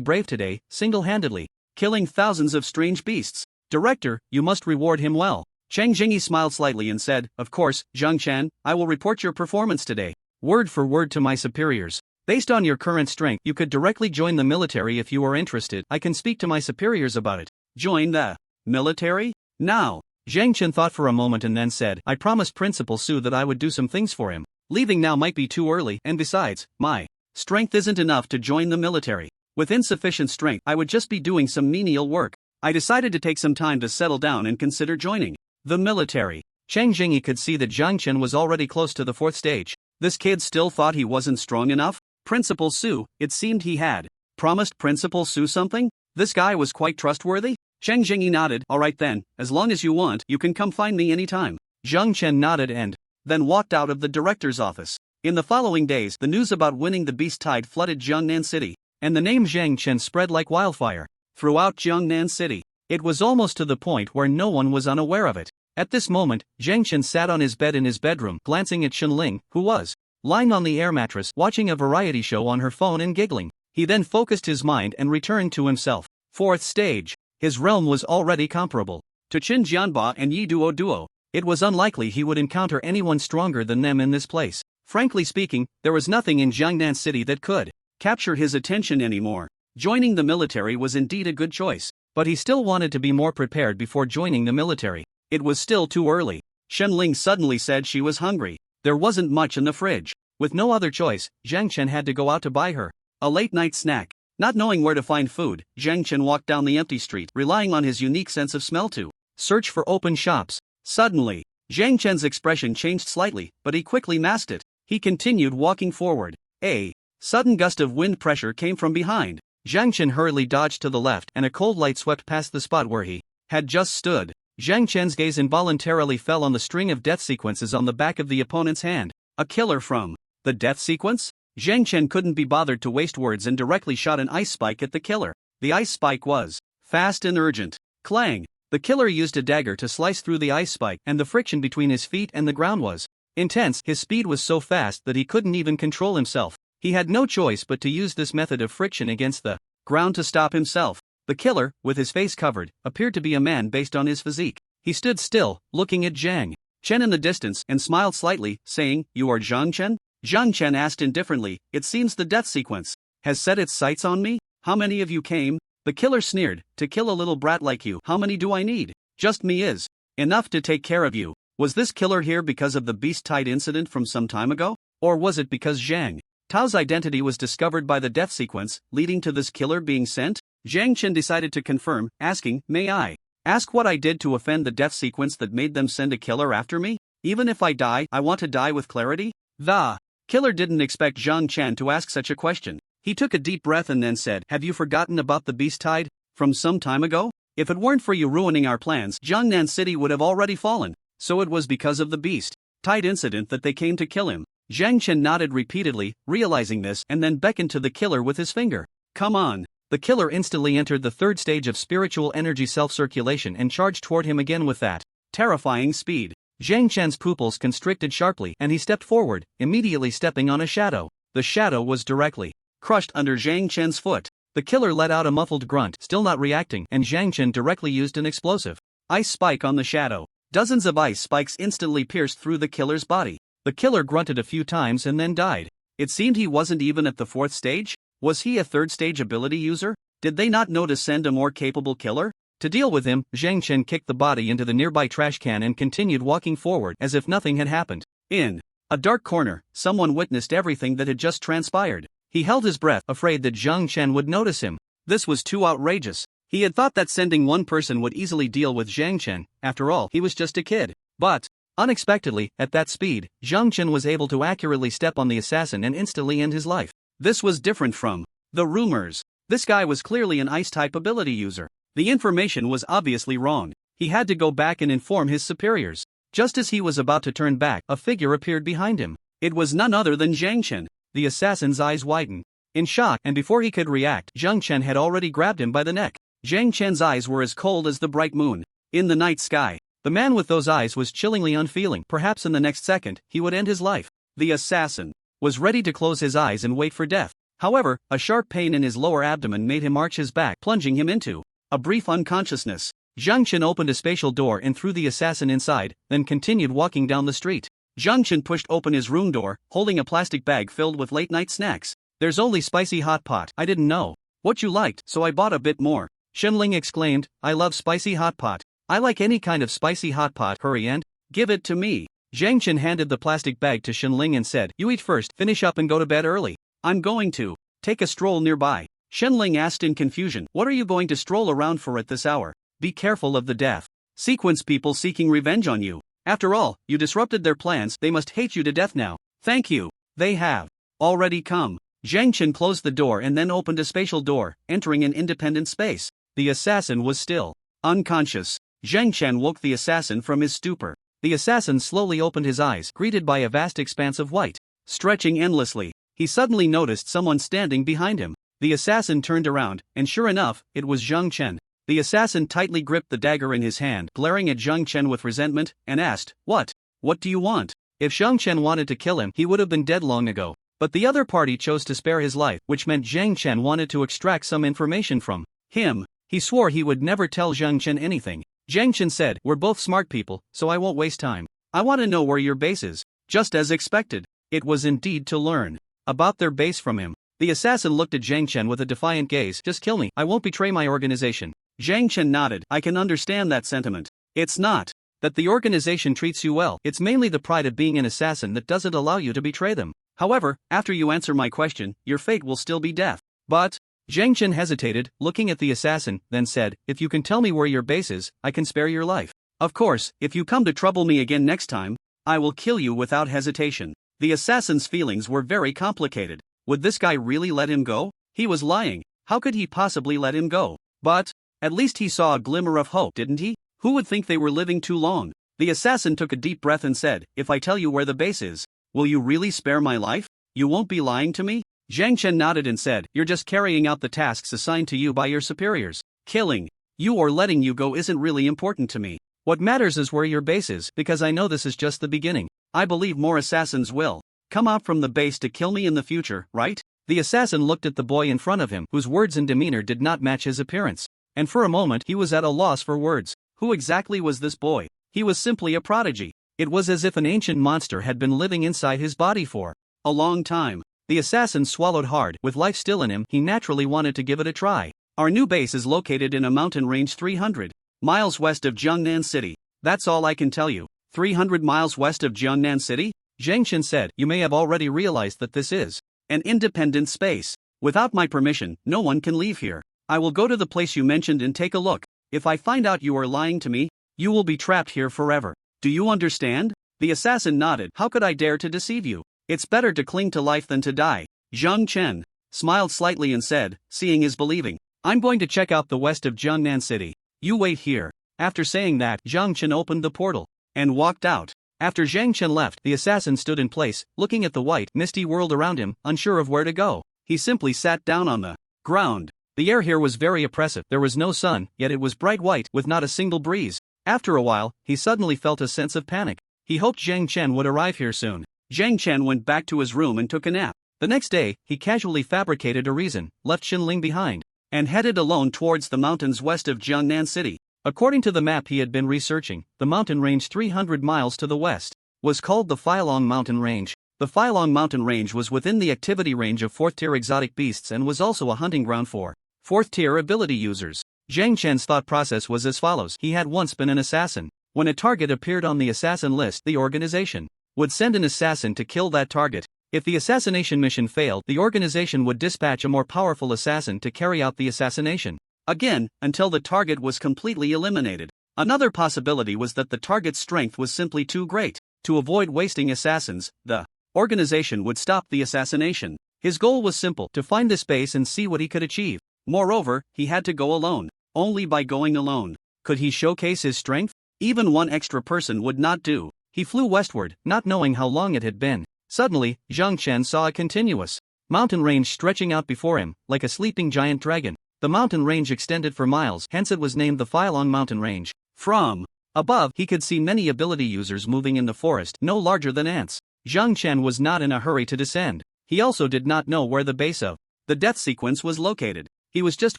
brave today, single-handedly killing thousands of strange beasts. Director, you must reward him well. Chang Jingyi smiled slightly and said, of course, Zhang Chen, I will report your performance today, word for word to my superiors. Based on your current strength, you could directly join the military if you are interested. I can speak to my superiors about it. Join the military? Now. Zhang Chen thought for a moment and then said, I promised Principal Su that I would do some things for him. Leaving now might be too early, and besides, my strength isn't enough to join the military. With insufficient strength, I would just be doing some menial work. I decided to take some time to settle down and consider joining the military. Chang Jingyi could see that Zhang Chen was already close to the 4th stage. This kid still thought he wasn't strong enough? Principal Su, it seemed he had promised Principal Su something? This guy was quite trustworthy? Chang Jingyi nodded. Alright then, as long as you want, you can come find me anytime. Zhang Chen nodded and then walked out of the director's office. In the following days, the news about winning the beast tide flooded Jiangnan City, and the name Zhang Chen spread like wildfire throughout Jiangnan City. It was almost to the point where no one was unaware of it. At this moment, Zhang Chen sat on his bed in his bedroom, glancing at Shenling, who was lying on the air mattress, watching a variety show on her phone and giggling. He then focused his mind and returned to himself. 4th stage. His realm was already comparable to Qin Jianba and Yi Duo. It was unlikely he would encounter anyone stronger than them in this place. Frankly speaking, there was nothing in Jiangnan City that could capture his attention anymore. Joining the military was indeed a good choice, but he still wanted to be more prepared before joining the military. It was still too early. Shenling suddenly said she was hungry. There wasn't much in the fridge. With no other choice, Zhang Chen had to go out to buy her a late-night snack. Not knowing where to find food, Zhang Chen walked down the empty street, relying on his unique sense of smell to search for open shops. Suddenly, Zhang Chen's expression changed slightly, but he quickly masked it. He continued walking forward. A sudden gust of wind pressure came from behind. Zhang Chen hurriedly dodged to the left, and a cold light swept past the spot where he had just stood. Zhang Chen's gaze involuntarily fell on the string of death sequences on the back of the opponent's hand. A killer from the death sequence? Zhang Chen couldn't be bothered to waste words and directly shot an ice spike at the killer. The ice spike was fast and urgent. Clang! The killer used a dagger to slice through the ice spike, and the friction between his feet and the ground was intense. His speed was so fast that he couldn't even control himself. He had no choice but to use this method of friction against the ground to stop himself. The killer, with his face covered, appeared to be a man based on his physique. He stood still, looking at Zhang Chen in the distance, and smiled slightly, saying, "You are Zhang Chen?" Zhang Chen asked indifferently, "It seems the death sequence has set its sights on me? How many of you came?" The killer sneered, "To kill a little brat like you, how many do I need? Just me is enough to take care of you." Was this killer here because of the beast-tied incident from some time ago? Or was it because Zhang Tao's identity was discovered by the death sequence, leading to this killer being sent? Zhang Chen decided to confirm, asking, "May I ask what I did to offend the death sequence that made them send a killer after me? Even if I die, I want to die with clarity?" The killer didn't expect Zhang Chen to ask such a question. He took a deep breath and then said, "Have you forgotten about the beast tide from some time ago? If it weren't for you ruining our plans, Jiangnan City would have already fallen. So it was because of the beast tide incident that they came to kill him." Zhang Chen nodded repeatedly, realizing this, and then beckoned to the killer with his finger. "Come on." The killer instantly entered the third stage of spiritual energy self-circulation and charged toward him again with that terrifying speed. Zhang Chen's pupils constricted sharply, and he stepped forward, immediately stepping on a shadow. The shadow was directly crushed under Zhang Chen's foot. The killer let out a muffled grunt, still not reacting, and Zhang Chen directly used an explosive ice spike on the shadow. Dozens of ice spikes instantly pierced through the killer's body. The killer grunted a few times and then died. It seemed he wasn't even at the fourth stage. Was he a third stage ability user? Did they not know to send a more capable killer? To deal with him, Zhang Chen kicked the body into the nearby trash can and continued walking forward as if nothing had happened. In a dark corner, someone witnessed everything that had just transpired. He held his breath, afraid that Zhang Chen would notice him. This was too outrageous. He had thought that sending one person would easily deal with Zhang Chen. After all, he was just a kid. But unexpectedly, at that speed, Zhang Chen was able to accurately step on the assassin and instantly end his life. This was different from the rumors. This guy was clearly an ice-type ability user. The information was obviously wrong. He had to go back and inform his superiors. Just as he was about to turn back, a figure appeared behind him. It was none other than Zhang Chen. The assassin's eyes widened in shock, and before he could react, Zhang Chen had already grabbed him by the neck. Zhang Chen's eyes were as cold as the bright moon in the night sky. The man with those eyes was chillingly unfeeling. Perhaps in the next second, he would end his life. The assassin was ready to close his eyes and wait for death. However, a sharp pain in his lower abdomen made him arch his back, plunging him into a brief unconsciousness. Zhang Chen opened a spatial door and threw the assassin inside, then continued walking down the street. Zhang Chen pushed open his room door, holding a plastic bag filled with late-night snacks. "There's only spicy hot pot. I didn't know what you liked, so I bought a bit more." Shenling exclaimed, "I love spicy hot pot. I like any kind of spicy hot pot. Hurry and give it to me." Zhang Chen handed the plastic bag to Shenling and said, "You eat first, finish up and go to bed early." "I'm going to take a stroll nearby." Shenling asked in confusion, "What are you going to stroll around for at this hour?" "Be careful of the death sequence people seeking revenge on you. After all, you disrupted their plans. They must hate you to death now." "Thank you. They have already come." Zhang Chen closed the door and then opened a spatial door, entering an independent space. The assassin was still unconscious. Zhang Chen woke the assassin from his stupor. The assassin slowly opened his eyes, greeted by a vast expanse of white, stretching endlessly. He suddenly noticed someone standing behind him. The assassin turned around, and sure enough, it was Zhang Chen. The assassin tightly gripped the dagger in his hand, glaring at Zhang Chen with resentment, and asked, What do you want?" If Zhang Chen wanted to kill him, he would have been dead long ago. But the other party chose to spare his life, which meant Zhang Chen wanted to extract some information from him. He swore he would never tell Zhang Chen anything. Zhang Chen said, "We're both smart people, so I won't waste time. I want to know where your base is." Just as expected, it was indeed to learn about their base from him. The assassin looked at Zhang Chen with a defiant gaze. "Just kill me. I won't betray my organization." Zhang Chen nodded. "I can understand that sentiment. It's not that the organization treats you well, it's mainly the pride of being an assassin that doesn't allow you to betray them. However, after you answer my question, your fate will still be death." "But..." Zhang Chen hesitated, looking at the assassin, then said, "If you can tell me where your base is, I can spare your life. Of course, if you come to trouble me again next time, I will kill you without hesitation." The assassin's feelings were very complicated. Would this guy really let him go? He was lying. How could he possibly let him go? But at least he saw a glimmer of hope, didn't he? Who would think they were living too long? The assassin took a deep breath and said, "If I tell you where the base is, will you really spare my life? You won't be lying to me?" Zhang Chen nodded and said, "You're just carrying out the tasks assigned to you by your superiors. Killing You or letting you go isn't really important to me. What matters is where your base is, because I know this is just the beginning. I believe more assassins will come out from the base to kill me in the future, right? The assassin looked at the boy in front of him, whose words and demeanor did not match his appearance. And for a moment he was at a loss for words. Who exactly was this boy? He was simply a prodigy. It was as if an ancient monster had been living inside his body for a long time. The assassin swallowed hard. With life still in him, he naturally wanted to give it a try. Our new base is located in a mountain range 300 miles west of Jiangnan City. That's all I can tell you. 300 miles west of Jiangnan City? Zhang Chen said. You may have already realized that this is an independent space. Without my permission, no one can leave here. I will go to the place you mentioned and take a look. If I find out you are lying to me, you will be trapped here forever. Do you understand? The assassin nodded. How could I dare to deceive you? It's better to cling to life than to die. Zhang Chen smiled slightly and said, seeing is believing. I'm going to check out the west of Jiangnan City. You wait here. After saying that, Zhang Chen opened the portal and walked out. After Zhang Chen left, the assassin stood in place, looking at the white, misty world around him, unsure of where to go. He simply sat down on the ground. The air here was very oppressive. There was no sun, yet it was bright white, with not a single breeze. After a while, he suddenly felt a sense of panic. He hoped Zhang Chen would arrive here soon. Zhang Chen went back to his room and took a nap. The next day, he casually fabricated a reason, left Xinling behind, and headed alone towards the mountains west of Jiangnan City. According to the map he had been researching, the mountain range 300 miles to the west was called the Filong Mountain Range. The Filong Mountain Range was within the activity range of 4th-tier exotic beasts and was also a hunting ground for 4th-tier ability users. Zhang Chen's thought process was as follows. He had once been an assassin. When a target appeared on the assassin list, the organization would send an assassin to kill that target. If the assassination mission failed, the organization would dispatch a more powerful assassin to carry out the assassination again, until the target was completely eliminated. Another possibility was that the target's strength was simply too great. To avoid wasting assassins, the organization would stop the assassination. His goal was simple, to find this base and see what he could achieve. Moreover, he had to go alone. Only by going alone could he showcase his strength. Even one extra person would not do. He flew westward, not knowing how long it had been. Suddenly, Zhang Chen saw a continuous mountain range stretching out before him, like a sleeping giant dragon. The mountain range extended for miles, hence it was named the Filong Mountain Range. From above, he could see many ability users moving in the forest, no larger than ants. Zhang Chen was not in a hurry to descend. He also did not know where the base of the death sequence was located. He was just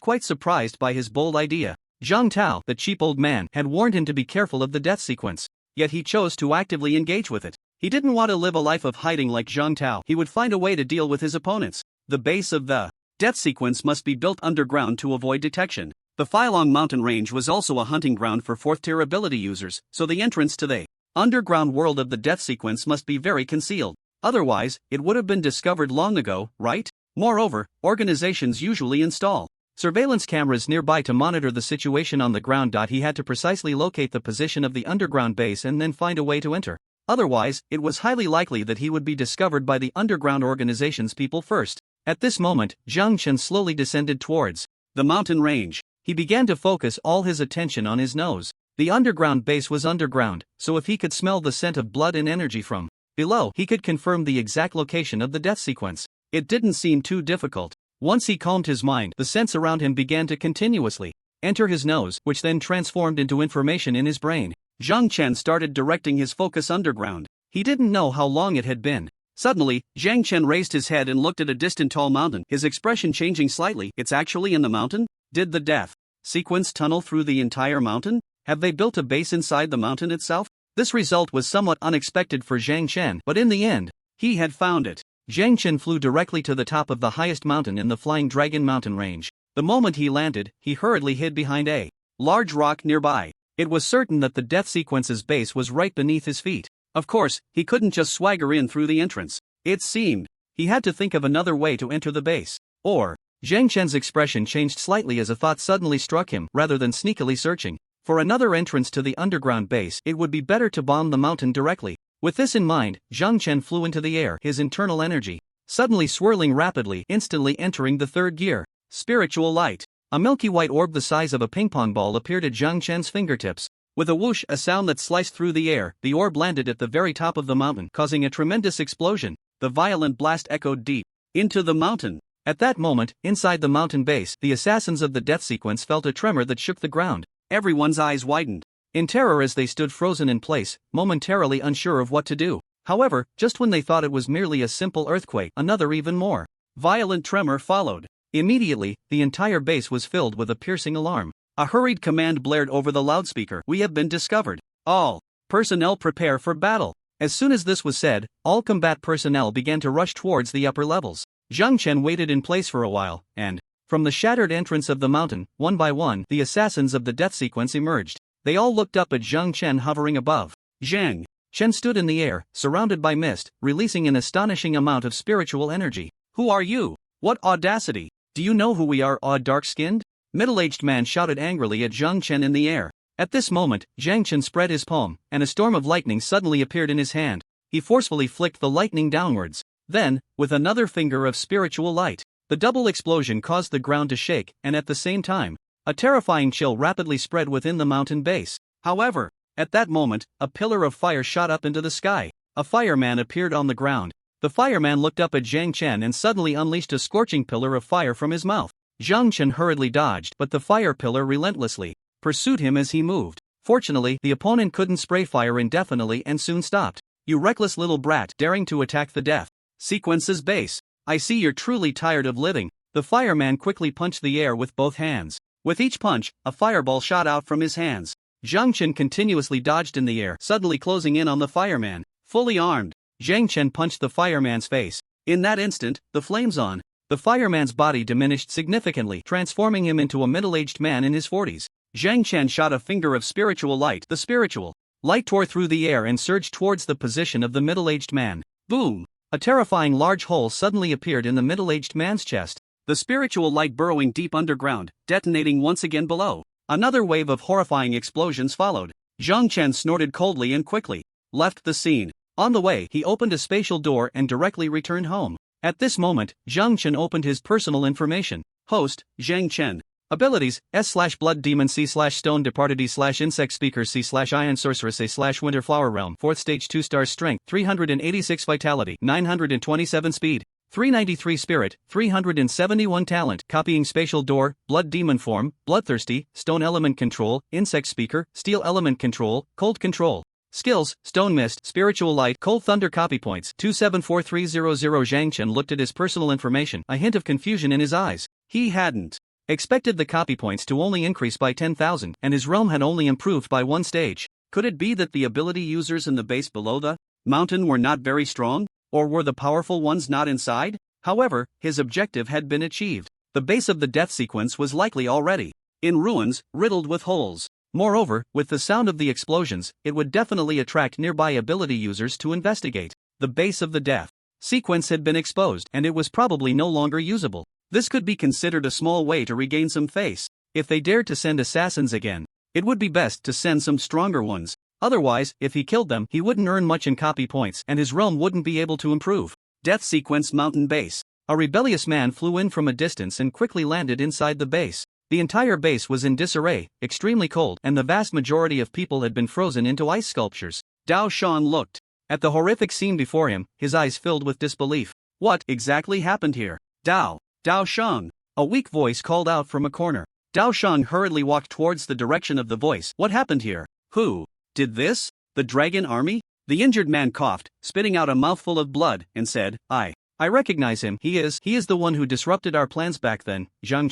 quite surprised by his bold idea. Zhang Tao, the cheap old man, had warned him to be careful of the death sequence. Yet he chose to actively engage with it. He didn't want to live a life of hiding like Zhang Tao. He would find a way to deal with his opponents. The base of the death sequence must be built underground to avoid detection. The Filong Mountain Range was also a hunting ground for 4th-tier ability users, so the entrance to the underground world of the death sequence must be very concealed. Otherwise, it would have been discovered long ago, right? Moreover, organizations usually install surveillance cameras nearby to monitor the situation on the ground. He had to precisely locate the position of the underground base and then find a way to enter. Otherwise, it was highly likely that he would be discovered by the underground organization's people first. At this moment, Zhang Chen slowly descended towards the mountain range. He began to focus all his attention on his nose. The underground base was underground, so if he could smell the scent of blood and energy from below, he could confirm the exact location of the death sequence. It didn't seem too difficult. Once he calmed his mind, the scents around him began to continuously enter his nose, which then transformed into information in his brain. Zhang Chen started directing his focus underground. He didn't know how long it had been. Suddenly, Zhang Chen raised his head and looked at a distant tall mountain, his expression changing slightly. It's actually in the mountain? Did the death sequence tunnel through the entire mountain? Have they built a base inside the mountain itself? This result was somewhat unexpected for Zhang Chen, but in the end, he had found it. Zhang Chen flew directly to the top of the highest mountain in the Flying Dragon Mountain Range. The moment he landed, he hurriedly hid behind a large rock nearby. It was certain that the death sequence's base was right beneath his feet. Of course, he couldn't just swagger in through the entrance. It seemed he had to think of another way to enter the base. Or, Zhang Chen's expression changed slightly as a thought suddenly struck him. Rather than sneakily searching for another entrance to the underground base, it would be better to bomb the mountain directly. With this in mind, Zhang Chen flew into the air, his internal energy suddenly swirling rapidly, instantly entering the third gear. Spiritual light. A milky white orb the size of a ping-pong ball appeared at Zhang Chen's fingertips. With a whoosh, a sound that sliced through the air, the orb landed at the very top of the mountain, causing a tremendous explosion. The violent blast echoed deep into the mountain. At that moment, inside the mountain base, the assassins of the death sequence felt a tremor that shook the ground. Everyone's eyes widened in terror as they stood frozen in place, momentarily unsure of what to do. However, just when they thought it was merely a simple earthquake, another even more violent tremor followed. Immediately, the entire base was filled with a piercing alarm. A hurried command blared over the loudspeaker. We have been discovered. All personnel prepare for battle. As soon as this was said, all combat personnel began to rush towards the upper levels. Zhang Chen waited in place for a while, and, from the shattered entrance of the mountain, one by one, the assassins of the death sequence emerged. They all looked up at Zhang Chen hovering above. Zhang Chen stood in the air, surrounded by mist, releasing an astonishing amount of spiritual energy. Who are you? What audacity! Do you know who we are, odd dark-skinned? Middle-aged man shouted angrily at Zhang Chen in the air. At this moment, Zhang Chen spread his palm, and a storm of lightning suddenly appeared in his hand. He forcefully flicked the lightning downwards. Then, with another finger of spiritual light, the double explosion caused the ground to shake, and at the same time, a terrifying chill rapidly spread within the mountain base. However, at that moment, a pillar of fire shot up into the sky. A fireman appeared on the ground. The fireman looked up at Zhang Chen and suddenly unleashed a scorching pillar of fire from his mouth. Zhang Chen hurriedly dodged, but the fire pillar relentlessly pursued him as he moved. Fortunately, the opponent couldn't spray fire indefinitely and soon stopped. You reckless little brat, daring to attack the death sequence's base. I see you're truly tired of living. The fireman quickly punched the air with both hands. With each punch, a fireball shot out from his hands. Zhang Chen continuously dodged in the air, suddenly closing in on the fireman. Fully armed, Zhang Chen punched the fireman's face. In that instant, the flames on the fireman's body diminished significantly, transforming him into a middle-aged man in his 40s. Zhang Chen shot a finger of spiritual light. The spiritual light tore through the air and surged towards the position of the middle-aged man. Boom! A terrifying large hole suddenly appeared in the middle-aged man's chest. The spiritual light burrowing deep underground, detonating once again below. Another wave of horrifying explosions followed. Zhang Chen snorted coldly and quickly left the scene. On the way, he opened a spatial door and directly returned home. At this moment, Zhang Chen opened his personal information. Host, Zhang Chen. Abilities, S/Blood Demon C/Stone Departed E/Insect Speaker C/Iron Sorceress A/Winter Flower Realm 4th Stage 2 stars Strength 386 Vitality 927 Speed 393 Spirit 371 Talent Copying Spatial Door, Blood Demon Form, Bloodthirsty, Stone Element Control, Insect Speaker, Steel Element Control, Cold Control. Skills, Stone Mist, Spiritual Light, Cold Thunder. Copy points 274300. Zhang Chen looked at his personal information, a hint of confusion in his eyes. He hadn't expected the copy points to only increase by 10,000, and his realm had only improved by one stage. Could it be that the ability users in the base below the mountain were not very strong? Or were the powerful ones not inside? However, his objective had been achieved. The base of the death sequence was likely already in ruins, riddled with holes. Moreover, with the sound of the explosions, it would definitely attract nearby ability users to investigate. The base of the death sequence had been exposed, and it was probably no longer usable. This could be considered a small way to regain some face. If they dared to send assassins again, it would be best to send some stronger ones. Otherwise, if he killed them, he wouldn't earn much in copy points, and his realm wouldn't be able to improve. Death Sequence Mountain Base. A rebellious man flew in from a distance and quickly landed inside the base. The entire base was in disarray, extremely cold, and the vast majority of people had been frozen into ice sculptures. Dao Shan looked at the horrific scene before him, his eyes filled with disbelief. What exactly happened here? Dao Shan. A weak voice called out from a corner. Dao Shan hurriedly walked towards the direction of the voice. What happened here? Who did this? The dragon army? The injured man coughed, spitting out a mouthful of blood, and said, I recognize him. He is the one who disrupted our plans back then, Zhang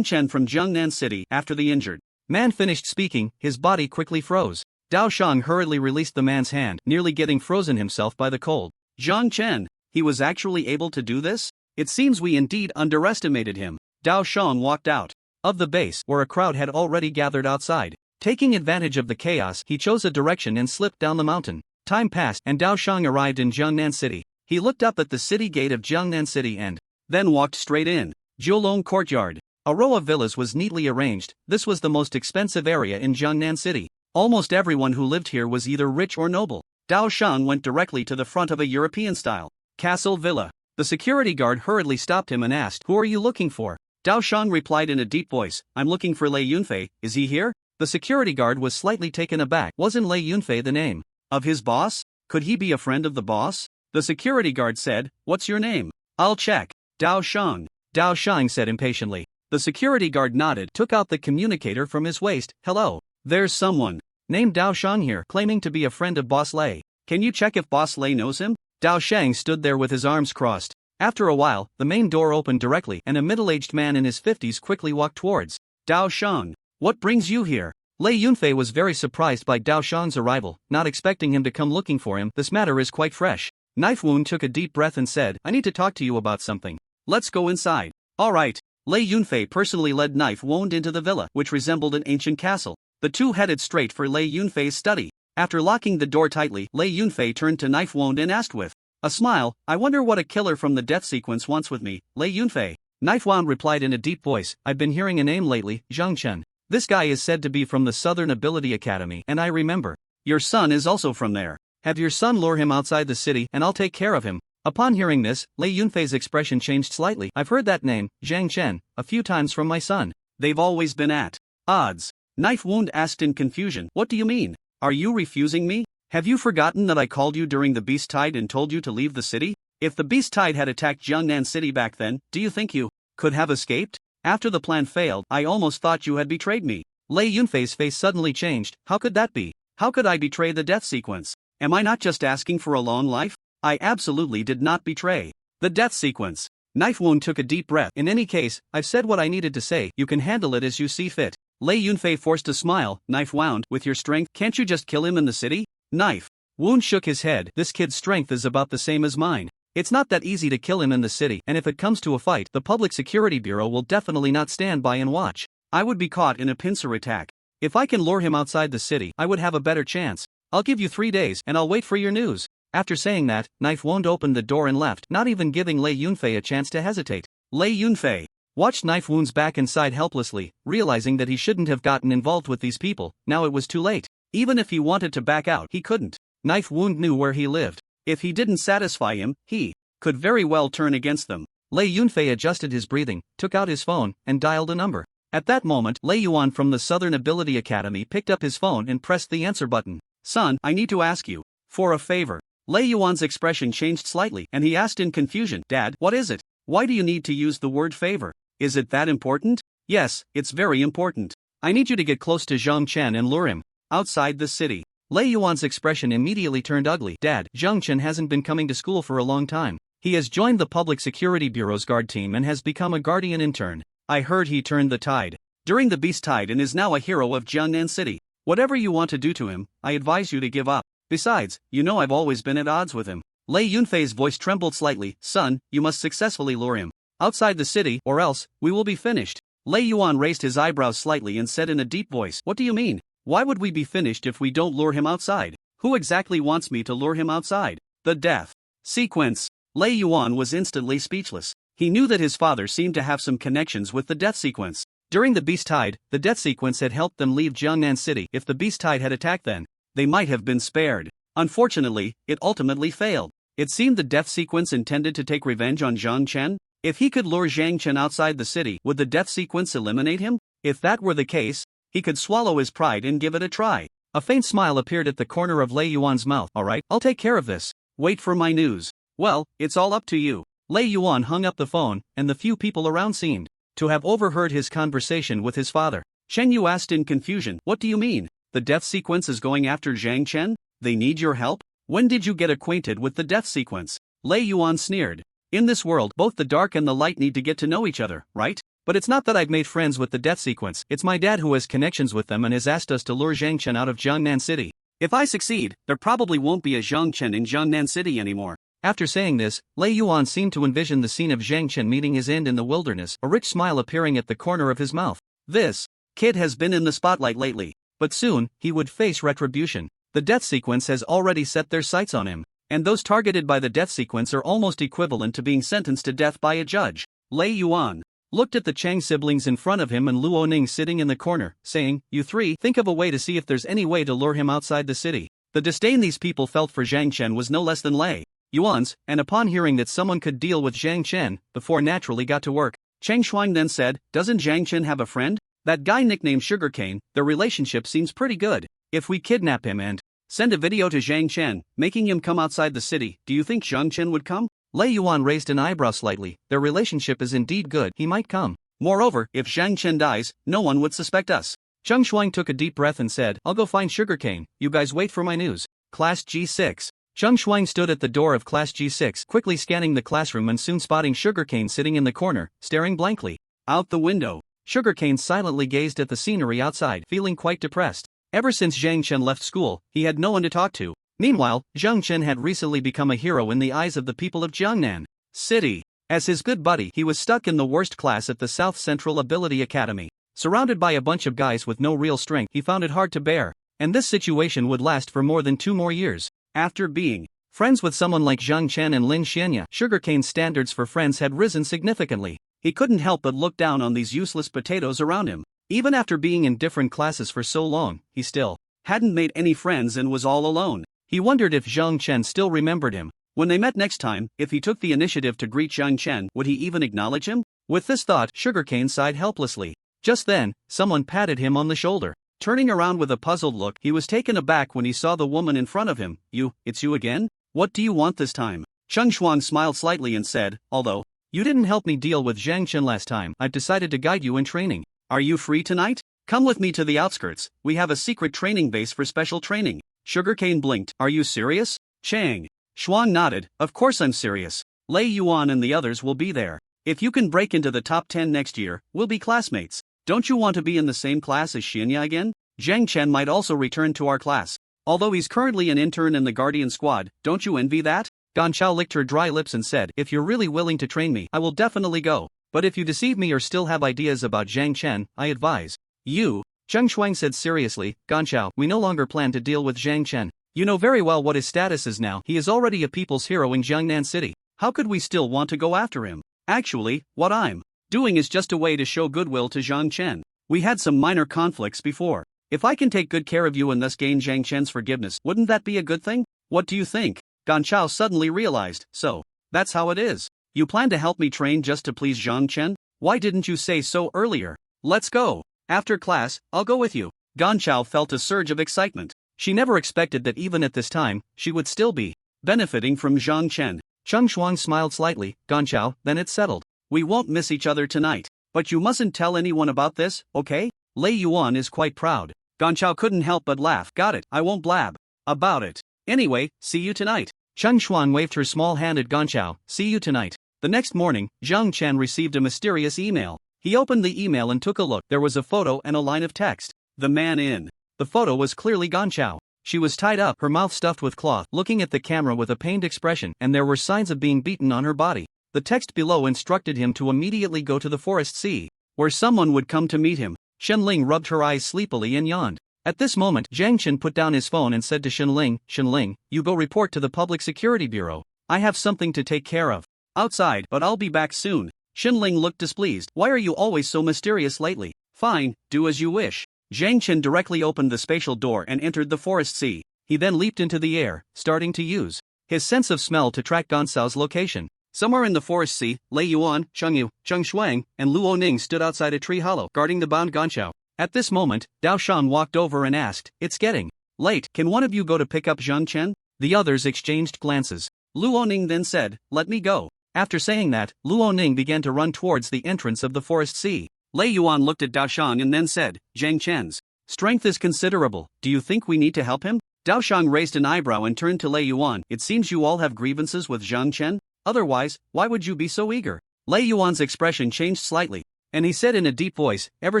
Chen from Jiangnan City. After the injured man finished speaking, his body quickly froze. Dao Shan hurriedly released the man's hand, nearly getting frozen himself by the cold. Zhang Chen, he was actually able to do this? It seems we indeed underestimated him. Dao Shan walked out of the base, where a crowd had already gathered outside. Taking advantage of the chaos, he chose a direction and slipped down the mountain. Time passed, and Dao Shan arrived in Jiangnan City. He looked up at the city gate of Jiangnan City and then walked straight in. Jiulong Courtyard. A row of villas was neatly arranged. This was the most expensive area in Jiangnan City. Almost everyone who lived here was either rich or noble. Dao Shan went directly to the front of a European-style castle villa. The security guard hurriedly stopped him and asked, "Who are you looking for?" Dao Shan replied in a deep voice, "I'm looking for Lei Yunfei. Is he here?" The security guard was slightly taken aback. Wasn't Lei Yunfei the name of his boss? Could he be a friend of the boss? The security guard said, "What's your name? I'll check." Dao Shang. Dao Shang said impatiently. The security guard nodded, took out the communicator from his waist. Hello. There's someone named Dao Shang here, claiming to be a friend of Boss Lei. Can you check if Boss Lei knows him? Dao Shang stood there with his arms crossed. After a while, the main door opened directly and a middle-aged man in his 50s quickly walked towards Dao Shang. What brings you here? Lei Yunfei was very surprised by Dao Shang's arrival, not expecting him to come looking for him. This matter is quite fresh. Knife Wound took a deep breath and said, I need to talk to you about something. Let's go inside. Alright. Lei Yunfei personally led Knife Wound into the villa, which resembled an ancient castle. The two headed straight for Lei Yunfei's study. After locking the door tightly, Lei Yunfei turned to Knife Wound and asked with a smile, I wonder what a killer from the death sequence wants with me, Lei Yunfei. Knife Wound replied in a deep voice, I've been hearing a name lately, Zhang Chen. This guy is said to be from the Southern Ability Academy, and I remember. Your son is also from there. Have your son lure him outside the city and I'll take care of him. Upon hearing this, Lei Yunfei's expression changed slightly. I've heard that name, Zhang Chen, a few times from my son. They've always been at odds. Knife Wound asked in confusion, what do you mean? Are you refusing me? Have you forgotten that I called you during the Beast Tide and told you to leave the city? If the Beast Tide had attacked Jiangnan City back then, do you think you could have escaped? After the plan failed, I almost thought you had betrayed me. Lei Yunfei's face suddenly changed. How could that be? How could I betray the death sequence? Am I not just asking for a long life? I absolutely did not betray the death sequence. Knife Wound took a deep breath. In any case, I've said what I needed to say. You can handle it as you see fit. Lei Yunfei forced a smile. Knife Wound, with your strength, can't you just kill him in the city? Knife Wound shook his head. This kid's strength is about the same as mine. It's not that easy to kill him in the city, and if it comes to a fight, the Public Security Bureau will definitely not stand by and watch. I would be caught in a pincer attack. If I can lure him outside the city, I would have a better chance. I'll give you 3 days, and I'll wait for your news. After saying that, Knife Wound opened the door and left, not even giving Lei Yunfei a chance to hesitate. Lei Yunfei watched Knife Wound's back and sighed helplessly, realizing that he shouldn't have gotten involved with these people. Now it was too late. Even if he wanted to back out, he couldn't. Knife Wound knew where he lived. If he didn't satisfy him, he could very well turn against them. Lei Yunfei adjusted his breathing, took out his phone, and dialed a number. At that moment, Lei Yuan from the Southern Ability Academy picked up his phone and pressed the answer button. Son, I need to ask you for a favor. Lei Yuan's expression changed slightly, and he asked in confusion, Dad, what is it? Why do you need to use the word favor? Is it that important? Yes, it's very important. I need you to get close to Zhang Chen and lure him outside the city. Lei Yuan's expression immediately turned ugly. Dad, Zhang Chen hasn't been coming to school for a long time. He has joined the Public Security Bureau's guard team and has become a guardian intern. I heard he turned the tide during the Beast Tide and is now a hero of Jiangnan City. Whatever you want to do to him, I advise you to give up. Besides, you know I've always been at odds with him. Lei Yunfei's voice trembled slightly. Son, you must successfully lure him outside the city, or else, we will be finished. Lei Yuan raised his eyebrows slightly and said in a deep voice, what do you mean? Why would we be finished if we don't lure him outside? Who exactly wants me to lure him outside? The death sequence. Lei Yuan was instantly speechless. He knew that his father seemed to have some connections with the death sequence. During the Beast Tide, the death sequence had helped them leave Jiangnan City. If the Beast Tide had attacked then, they might have been spared. Unfortunately, it ultimately failed. It seemed the death sequence intended to take revenge on Zhang Chen. If he could lure Zhang Chen outside the city, would the death sequence eliminate him? If that were the case, he could swallow his pride and give it a try. A faint smile appeared at the corner of Lei Yuan's mouth. Alright, I'll take care of this. Wait for my news. Well, it's all up to you. Lei Yuan hung up the phone, and the few people around seemed to have overheard his conversation with his father. Chen Yu asked in confusion, what do you mean? The death sequence is going after Zhang Chen? They need your help? When did you get acquainted with the death sequence? Lei Yuan sneered. In this world, both the dark and the light need to get to know each other, right? But it's not that I've made friends with the death sequence, it's my dad who has connections with them and has asked us to lure Zhang Chen out of Jiangnan City. If I succeed, there probably won't be a Zhang Chen in Jiangnan City anymore. After saying this, Lei Yuan seemed to envision the scene of Zhang Chen meeting his end in the wilderness, a rich smile appearing at the corner of his mouth. This kid has been in the spotlight lately, but soon, he would face retribution. The death sequence has already set their sights on him, and those targeted by the death sequence are almost equivalent to being sentenced to death by a judge. Lei Yuan looked at the Chang siblings in front of him and Luo Ning sitting in the corner, saying, you three, think of a way to see if there's any way to lure him outside the city. The disdain these people felt for Zhang Chen was no less than Lei Yuan's, and upon hearing that someone could deal with Zhang Chen, the four naturally got to work. Chang Shuang then said, doesn't Zhang Chen have a friend? That guy nicknamed Sugarcane. Their relationship seems pretty good. If we kidnap him and send a video to Zhang Chen, making him come outside the city, do you think Zhang Chen would come? Lei Yuan raised an eyebrow slightly. Their relationship is indeed good. He might come. Moreover, if Zhang Chen dies, no one would suspect us. Zheng Shuang took a deep breath and said, I'll go find sugarcane. You guys wait for my news. Class G6. Zheng Shuang stood at the door of Class G6, quickly scanning the classroom and soon spotting sugarcane sitting in the corner, staring blankly out the window. Sugarcane silently gazed at the scenery outside, feeling quite depressed. Ever since Zhang Chen left school, he had no one to talk to. Meanwhile, Zhang Chen had recently become a hero in the eyes of the people of Jiangnan City. As his good buddy, he was stuck in the worst class at the South Central Ability Academy. Surrounded by a bunch of guys with no real strength, he found it hard to bear. And this situation would last for more than 2 more years. After being friends with someone like Zhang Chen and Lin Xianya, Sugarcane's standards for friends had risen significantly. He couldn't help but look down on these useless potatoes around him. Even after being in different classes for so long, he still hadn't made any friends and was all alone. He wondered if Zhang Chen still remembered him. When they met next time, if he took the initiative to greet Zhang Chen, would he even acknowledge him? With this thought, Sugarcane sighed helplessly. Just then, someone patted him on the shoulder. Turning around with a puzzled look, he was taken aback when he saw the woman in front of him. It's you again? What do you want this time? Zheng Shuang smiled slightly and said, although you didn't help me deal with Zhang Chen last time, I've decided to guide you in training. Are you free tonight? Come with me to the outskirts. We have a secret training base for special training. Sugarcane blinked. Are you serious? Chang Shuang nodded. Of course I'm serious. Lei Yuan and the others will be there. If you can break into the top 10 next year, we'll be classmates. Don't you want to be in the same class as Xianya again? Zhang Chen might also return to our class. Although he's currently an intern in the Guardian Squad, don't you envy that? Gan Chao licked her dry lips and said, if you're really willing to train me, I will definitely go. But if you deceive me or still have ideas about Zhang Chen, I advise you. Zheng Shuang said seriously, Gan Chao, we no longer plan to deal with Zhang Chen. You know very well what his status is now. He is already a people's hero in Jiangnan City. How could we still want to go after him? Actually, what I'm doing is just a way to show goodwill to Zhang Chen. We had some minor conflicts before. If I can take good care of you and thus gain Zhang Chen's forgiveness, wouldn't that be a good thing? What do you think? Gan Chao suddenly realized, so, that's how it is. You plan to help me train just to please Zhang Chen? Why didn't you say so earlier? Let's go. After class, I'll go with you. Gan Chao felt a surge of excitement. She never expected that even at this time, she would still be benefiting from Zhang Chen. Zheng Shuang smiled slightly. Gan Chao, then it's settled. We won't miss each other tonight. But you mustn't tell anyone about this, okay? Lei Yuan is quite proud. Gan Chao couldn't help but laugh. Got it, I won't blab about it. Anyway, see you tonight. Zheng Shuang waved her small hand at Gan Chao. See you tonight. The next morning, Zhang Chen received a mysterious email. He opened the email and took a look. There was a photo and a line of text. The man in the photo was clearly Gan Chao. She was tied up, her mouth stuffed with cloth, looking at the camera with a pained expression, and there were signs of being beaten on her body. The text below instructed him to immediately go to the forest sea, where someone would come to meet him. Shenling rubbed her eyes sleepily and yawned. At this moment, Zhang Chen put down his phone and said to Shenling, you go report to the Public Security Bureau. I have something to take care of outside, but I'll be back soon. Shenling looked displeased. Why are you always so mysterious lately? Fine, do as you wish. Zhang Chen directly opened the spatial door and entered the forest sea. He then leaped into the air, starting to use his sense of smell to track Gan Cao's location. Somewhere in the forest sea, Lei Yuan, Cheng Yu, Zheng Shuang, and Luo Ning stood outside a tree hollow, guarding the bound Gan Chao. At this moment, Dao Shan walked over and asked, it's getting late, can one of you go to pick up Zhang Chen? The others exchanged glances. Luo Ning then said, let me go. After saying that, Luo Ning began to run towards the entrance of the forest sea. Lei Yuan looked at Dao Shan and then said, Zhang Chen's strength is considerable, do you think we need to help him? Dao Shan raised an eyebrow and turned to Lei Yuan. It seems you all have grievances with Zhang Chen? Otherwise, why would you be so eager? Lei Yuan's expression changed slightly, and he said in a deep voice, ever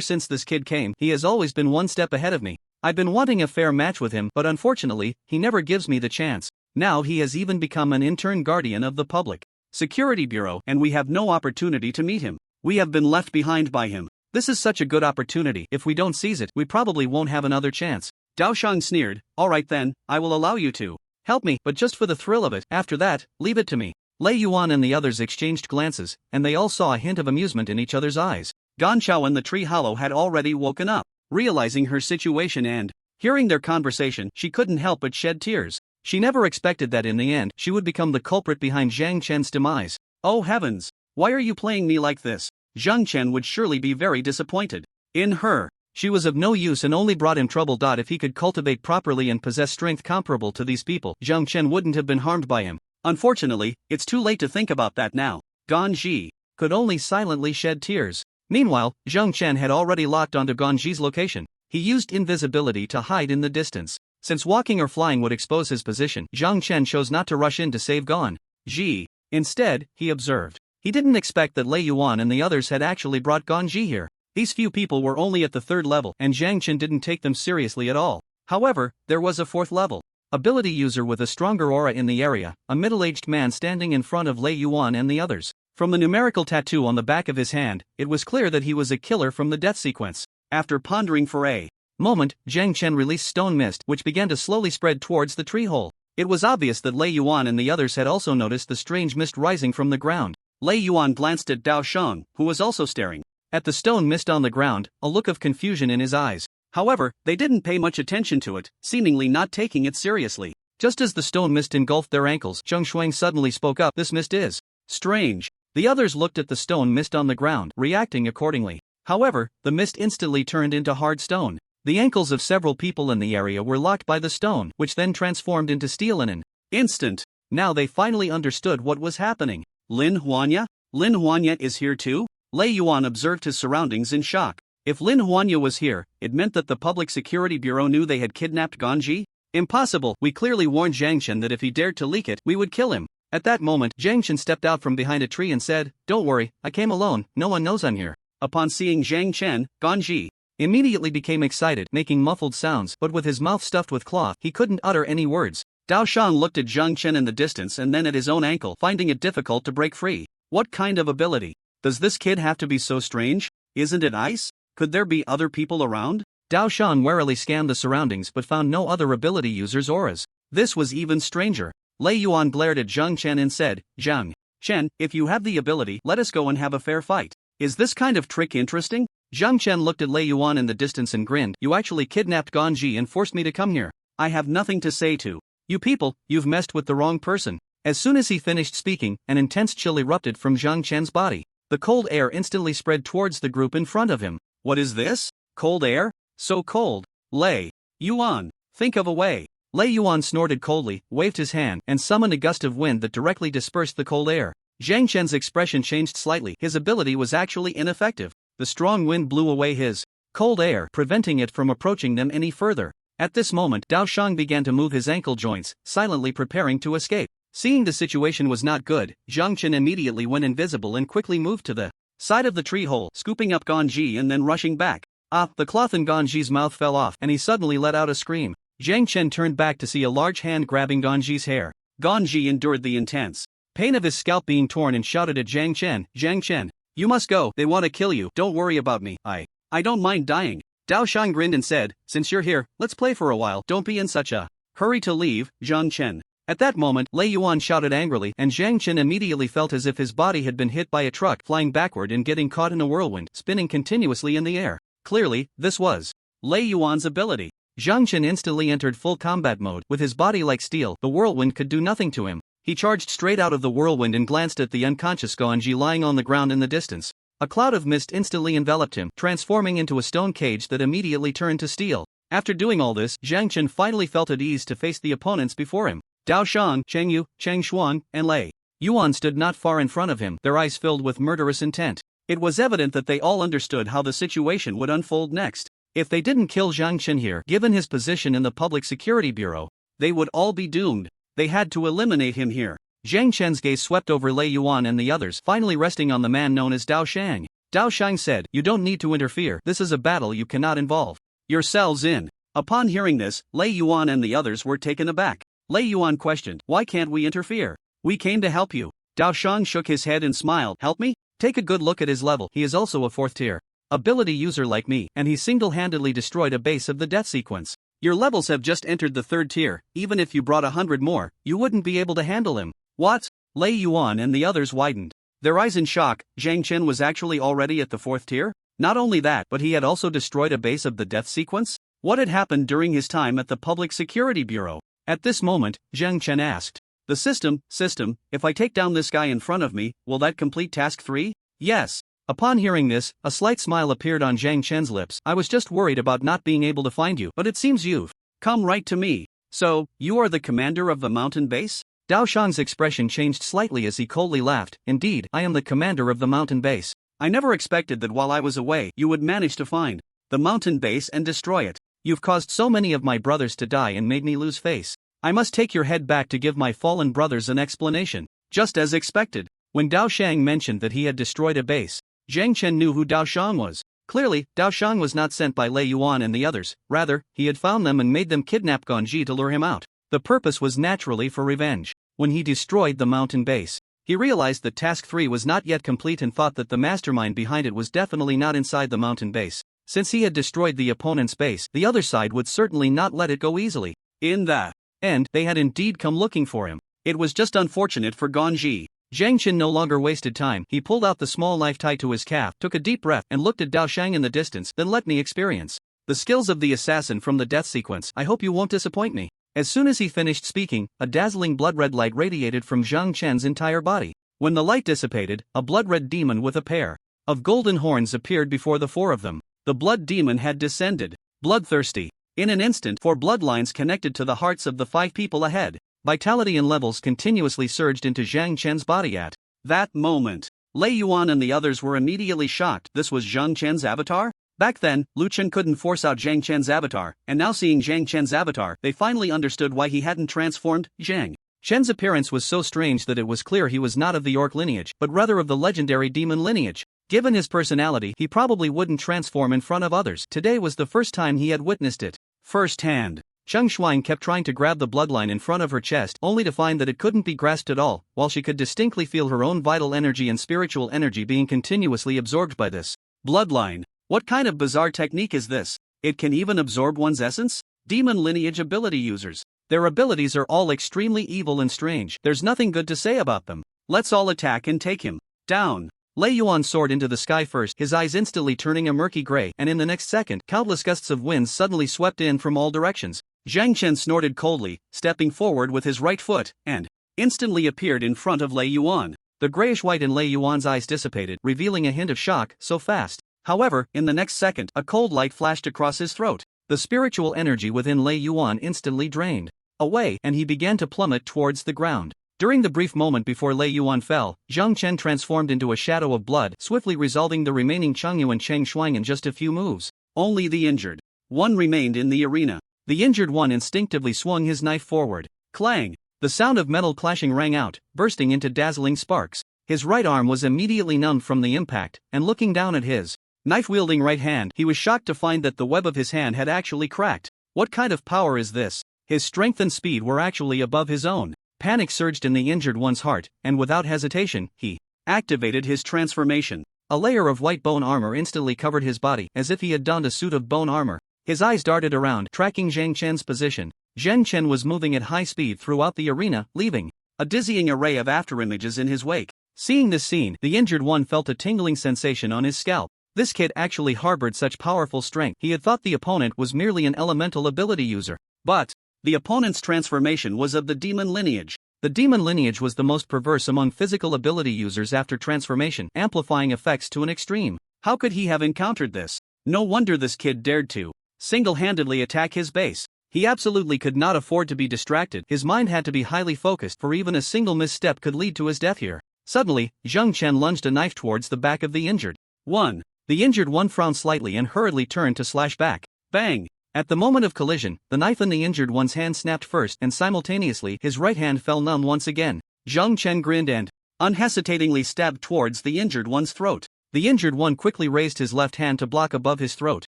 since this kid came, he has always been one step ahead of me. I've been wanting a fair match with him, but unfortunately, he never gives me the chance. Now he has even become an intern guardian of the Public Security Bureau, and we have no opportunity to meet him. We have been left behind by him. This is such a good opportunity. If we don't seize it, we probably won't have another chance. Dao Shang sneered. All right then, I will allow you to help me, but just for the thrill of it. After that, leave it to me. Lei Yuan and the others exchanged glances, and they all saw a hint of amusement in each other's eyes. Gan Chao in the tree hollow had already woken up. Realizing her situation and hearing their conversation, she couldn't help but shed tears. She never expected that in the end, she would become the culprit behind Zhang Chen's demise. Oh heavens! Why are you playing me like this? Zhang Chen would surely be very disappointed in her. She was of no use and only brought him trouble. If he could cultivate properly and possess strength comparable to these people, Zhang Chen wouldn't have been harmed by him. Unfortunately, it's too late to think about that now. Ganji could only silently shed tears. Meanwhile, Zhang Chen had already locked onto Ganji's location. He used invisibility to hide in the distance. Since walking or flying would expose his position, Zhang Chen chose not to rush in to save Ganji. Instead, he observed. He didn't expect that Lei Yuan and the others had actually brought Ganji here. These few people were only at the third level, and Zhang Chen didn't take them seriously at all. However, there was a fourth level ability user with a stronger aura in the area, a middle-aged man standing in front of Lei Yuan and the others. From the numerical tattoo on the back of his hand, it was clear that he was a killer from the death sequence. After pondering for a moment, Zhang Chen released stone mist which began to slowly spread towards the tree hole. It was obvious that Lei Yuan and the others had also noticed the strange mist rising from the ground. Lei Yuan glanced at Dao Shang, who was also staring at the stone mist on the ground, a look of confusion in his eyes. However, they didn't pay much attention to it, seemingly not taking it seriously. Just as the stone mist engulfed their ankles, Zheng Shuang suddenly spoke up, "This mist is strange." The others looked at the stone mist on the ground, reacting accordingly. However, the mist instantly turned into hard stone. The ankles of several people in the area were locked by the stone, which then transformed into steel in an instant. Now they finally understood what was happening. Lin Huanya? Lin Huanya is here too? Lei Yuan observed his surroundings in shock. If Lin Huanya was here, it meant that the Public Security Bureau knew they had kidnapped Ganji? Impossible. We clearly warned Zhang Chen that if he dared to leak it, we would kill him. At that moment, Zhang Chen stepped out from behind a tree and said, "Don't worry, I came alone, no one knows I'm here." Upon seeing Zhang Chen, Ganji immediately became excited, making muffled sounds, but with his mouth stuffed with cloth, he couldn't utter any words. Dao Shang looked at Zhang Chen in the distance and then at his own ankle, finding it difficult to break free. What kind of ability? Does this kid have to be so strange? Isn't it ice? Could there be other people around? Dao Shang warily scanned the surroundings but found no other ability users' auras. This was even stranger. Lei Yuan glared at Zhang Chen and said, "Zhang Chen, if you have the ability, let us go and have a fair fight. Is this kind of trick interesting?" Zhang Chen looked at Lei Yuan in the distance and grinned. "You actually kidnapped Ganji and forced me to come here. I have nothing to say to you people, you've messed with the wrong person." As soon as he finished speaking, an intense chill erupted from Zhang Chen's body. The cold air instantly spread towards the group in front of him. What is this? Cold air? So cold. Lei Yuan, think of a way. Lei Yuan snorted coldly, waved his hand, and summoned a gust of wind that directly dispersed the cold air. Zhang Chen's expression changed slightly. His ability was actually ineffective. The strong wind blew away his cold air, preventing it from approaching them any further. At this moment, Dao Shang began to move his ankle joints, silently preparing to escape. Seeing the situation was not good, Zhang Chen immediately went invisible and quickly moved to the side of the tree hole, scooping up Ganji and then rushing back. The cloth in Ganji's mouth fell off and he suddenly let out a scream. Zhang Chen turned back to see a large hand grabbing Ganji's hair. Ganji endured the intense pain of his scalp being torn and shouted at Zhang Chen, "You must go, they want to kill you, don't worry about me, I don't mind dying." Dao Shang grinned and said, "Since you're here, let's play for a while, don't be in such a hurry to leave, Zhang Chen." At that moment, Lei Yuan shouted angrily and Zhang Chen immediately felt as if his body had been hit by a truck, flying backward and getting caught in a whirlwind, spinning continuously in the air. Clearly, this was Lei Yuan's ability. Zhang Chen instantly entered full combat mode. With his body like steel, the whirlwind could do nothing to him. He charged straight out of the whirlwind and glanced at the unconscious Ganji lying on the ground in the distance. A cloud of mist instantly enveloped him, transforming into a stone cage that immediately turned to steel. After doing all this, Zhang Chen finally felt at ease to face the opponents before him. Dao Shang, Cheng Yu, Cheng Xuan, and Lei Yuan stood not far in front of him, their eyes filled with murderous intent. It was evident that they all understood how the situation would unfold next. If they didn't kill Zhang Chen here, given his position in the Public Security Bureau, they would all be doomed. They had to eliminate him here. Zhang Chen's gaze swept over Lei Yuan and the others, finally resting on the man known as Dao Shang. Dao Shang said, "You don't need to interfere, this is a battle you cannot involve yourselves in." Upon hearing this, Lei Yuan and the others were taken aback. Lei Yuan questioned, "Why can't we interfere? We came to help you." Dao Shang shook his head and smiled, "Help me? Take a good look at his level, he is also a 4th tier ability user like me, and he single-handedly destroyed a base of the death sequence. Your levels have just entered the 3rd tier, even if you brought 100 more, you wouldn't be able to handle him." What? Lei Yuan and the others widened their eyes in shock. Zhang Chen was actually already at the 4th tier? Not only that, but he had also destroyed a base of the death sequence? What had happened during his time at the Public Security Bureau? At this moment, Zhang Chen asked, "The system, if I take down this guy in front of me, will that complete task 3? "Yes." Upon hearing this, a slight smile appeared on Zhang Chen's lips. "I was just worried about not being able to find you, but it seems you've come right to me. So, you are the commander of the mountain base?" Dao Shang's expression changed slightly as he coldly laughed. Indeed, I am the commander of the mountain base. I never expected that while I was away, you would manage to find the mountain base and destroy it. You've caused so many of my brothers to die and made me lose face. I must take your head back to give my fallen brothers an explanation. Just as expected, when Dao Shang mentioned that he had destroyed a base, Zhang Chen knew who Dao Shang was. Clearly, Dao Shang was not sent by Lei Yuan and the others, rather, he had found them and made them kidnap Ganji to lure him out. The purpose was naturally for revenge. When he destroyed the mountain base, he realized that Task 3 was not yet complete and thought that the mastermind behind it was definitely not inside the mountain base. Since he had destroyed the opponent's base, the other side would certainly not let it go easily. In the end, they had indeed come looking for him. It was just unfortunate for Ganji. Zhang Chen no longer wasted time. He pulled out the small knife tied to his calf, took a deep breath, and looked at Dao Shang in the distance. Then let me experience the skills of the assassin from the death sequence. I hope you won't disappoint me. As soon as he finished speaking, a dazzling blood-red light radiated from Zhang Chen's entire body. When the light dissipated, a blood-red demon with a pair of golden horns appeared before the four of them. The blood demon had descended, bloodthirsty. In an instant, 4 bloodlines connected to the hearts of the 5 people ahead. Vitality and levels continuously surged into Zhang Chen's body at that moment. Lei Yuan and the others were immediately shocked. This was Zhang Chen's avatar? Back then, Lu Chen couldn't force out Zhang Chen's avatar, and now seeing Zhang Chen's avatar, they finally understood why he hadn't transformed. Zhang Chen's appearance was so strange that it was clear he was not of the orc lineage, but rather of the legendary demon lineage. Given his personality, he probably wouldn't transform in front of others. Today was the first time he had witnessed it firsthand. Cheng Shuang kept trying to grab the bloodline in front of her chest, only to find that it couldn't be grasped at all, while she could distinctly feel her own vital energy and spiritual energy being continuously absorbed by this bloodline. What kind of bizarre technique is this? It can even absorb one's essence? Demon lineage ability users. Their abilities are all extremely evil and strange. There's nothing good to say about them. Let's all attack and take him down. Lei Yuan soared into the sky first, his eyes instantly turning a murky gray, and in the next second, countless gusts of wind suddenly swept in from all directions. Zhang Chen snorted coldly, stepping forward with his right foot, and instantly appeared in front of Lei Yuan. The grayish-white in Lei Yuan's eyes dissipated, revealing a hint of shock. So fast. However, in the next second, a cold light flashed across his throat. The spiritual energy within Lei Yuan instantly drained away, and he began to plummet towards the ground. During the brief moment before Lei Yuan fell, Zhang Chen transformed into a shadow of blood, swiftly resolving the remaining Chengyu and Cheng Shuang in just a few moves. Only the injured one remained in the arena. The injured one instinctively swung his knife forward. Clang! The sound of metal clashing rang out, bursting into dazzling sparks. His right arm was immediately numbed from the impact, and looking down at his knife-wielding right hand, he was shocked to find that the web of his hand had actually cracked. What kind of power is this? His strength and speed were actually above his own. Panic surged in the injured one's heart, and without hesitation, he activated his transformation. A layer of white bone armor instantly covered his body, as if he had donned a suit of bone armor. His eyes darted around, tracking Zhang Chen's position. Zhang Chen was moving at high speed throughout the arena, leaving a dizzying array of afterimages in his wake. Seeing this scene, the injured one felt a tingling sensation on his scalp. This kid actually harbored such powerful strength. He had thought the opponent was merely an elemental ability user. But the opponent's transformation was of the demon lineage. The demon lineage was the most perverse among physical ability users after transformation, amplifying effects to an extreme. How could he have encountered this? No wonder this kid dared to single-handedly attack his base. He absolutely could not afford to be distracted. His mind had to be highly focused, for even a single misstep could lead to his death here. Suddenly, Zhang Chen lunged a knife towards the back of the injured one. The injured one frowned slightly and hurriedly turned to slash back. Bang! At the moment of collision, the knife in the injured one's hand snapped first, and simultaneously his right hand fell numb once again. Zhang Chen grinned and unhesitatingly stabbed towards the injured one's throat. The injured one quickly raised his left hand to block above his throat.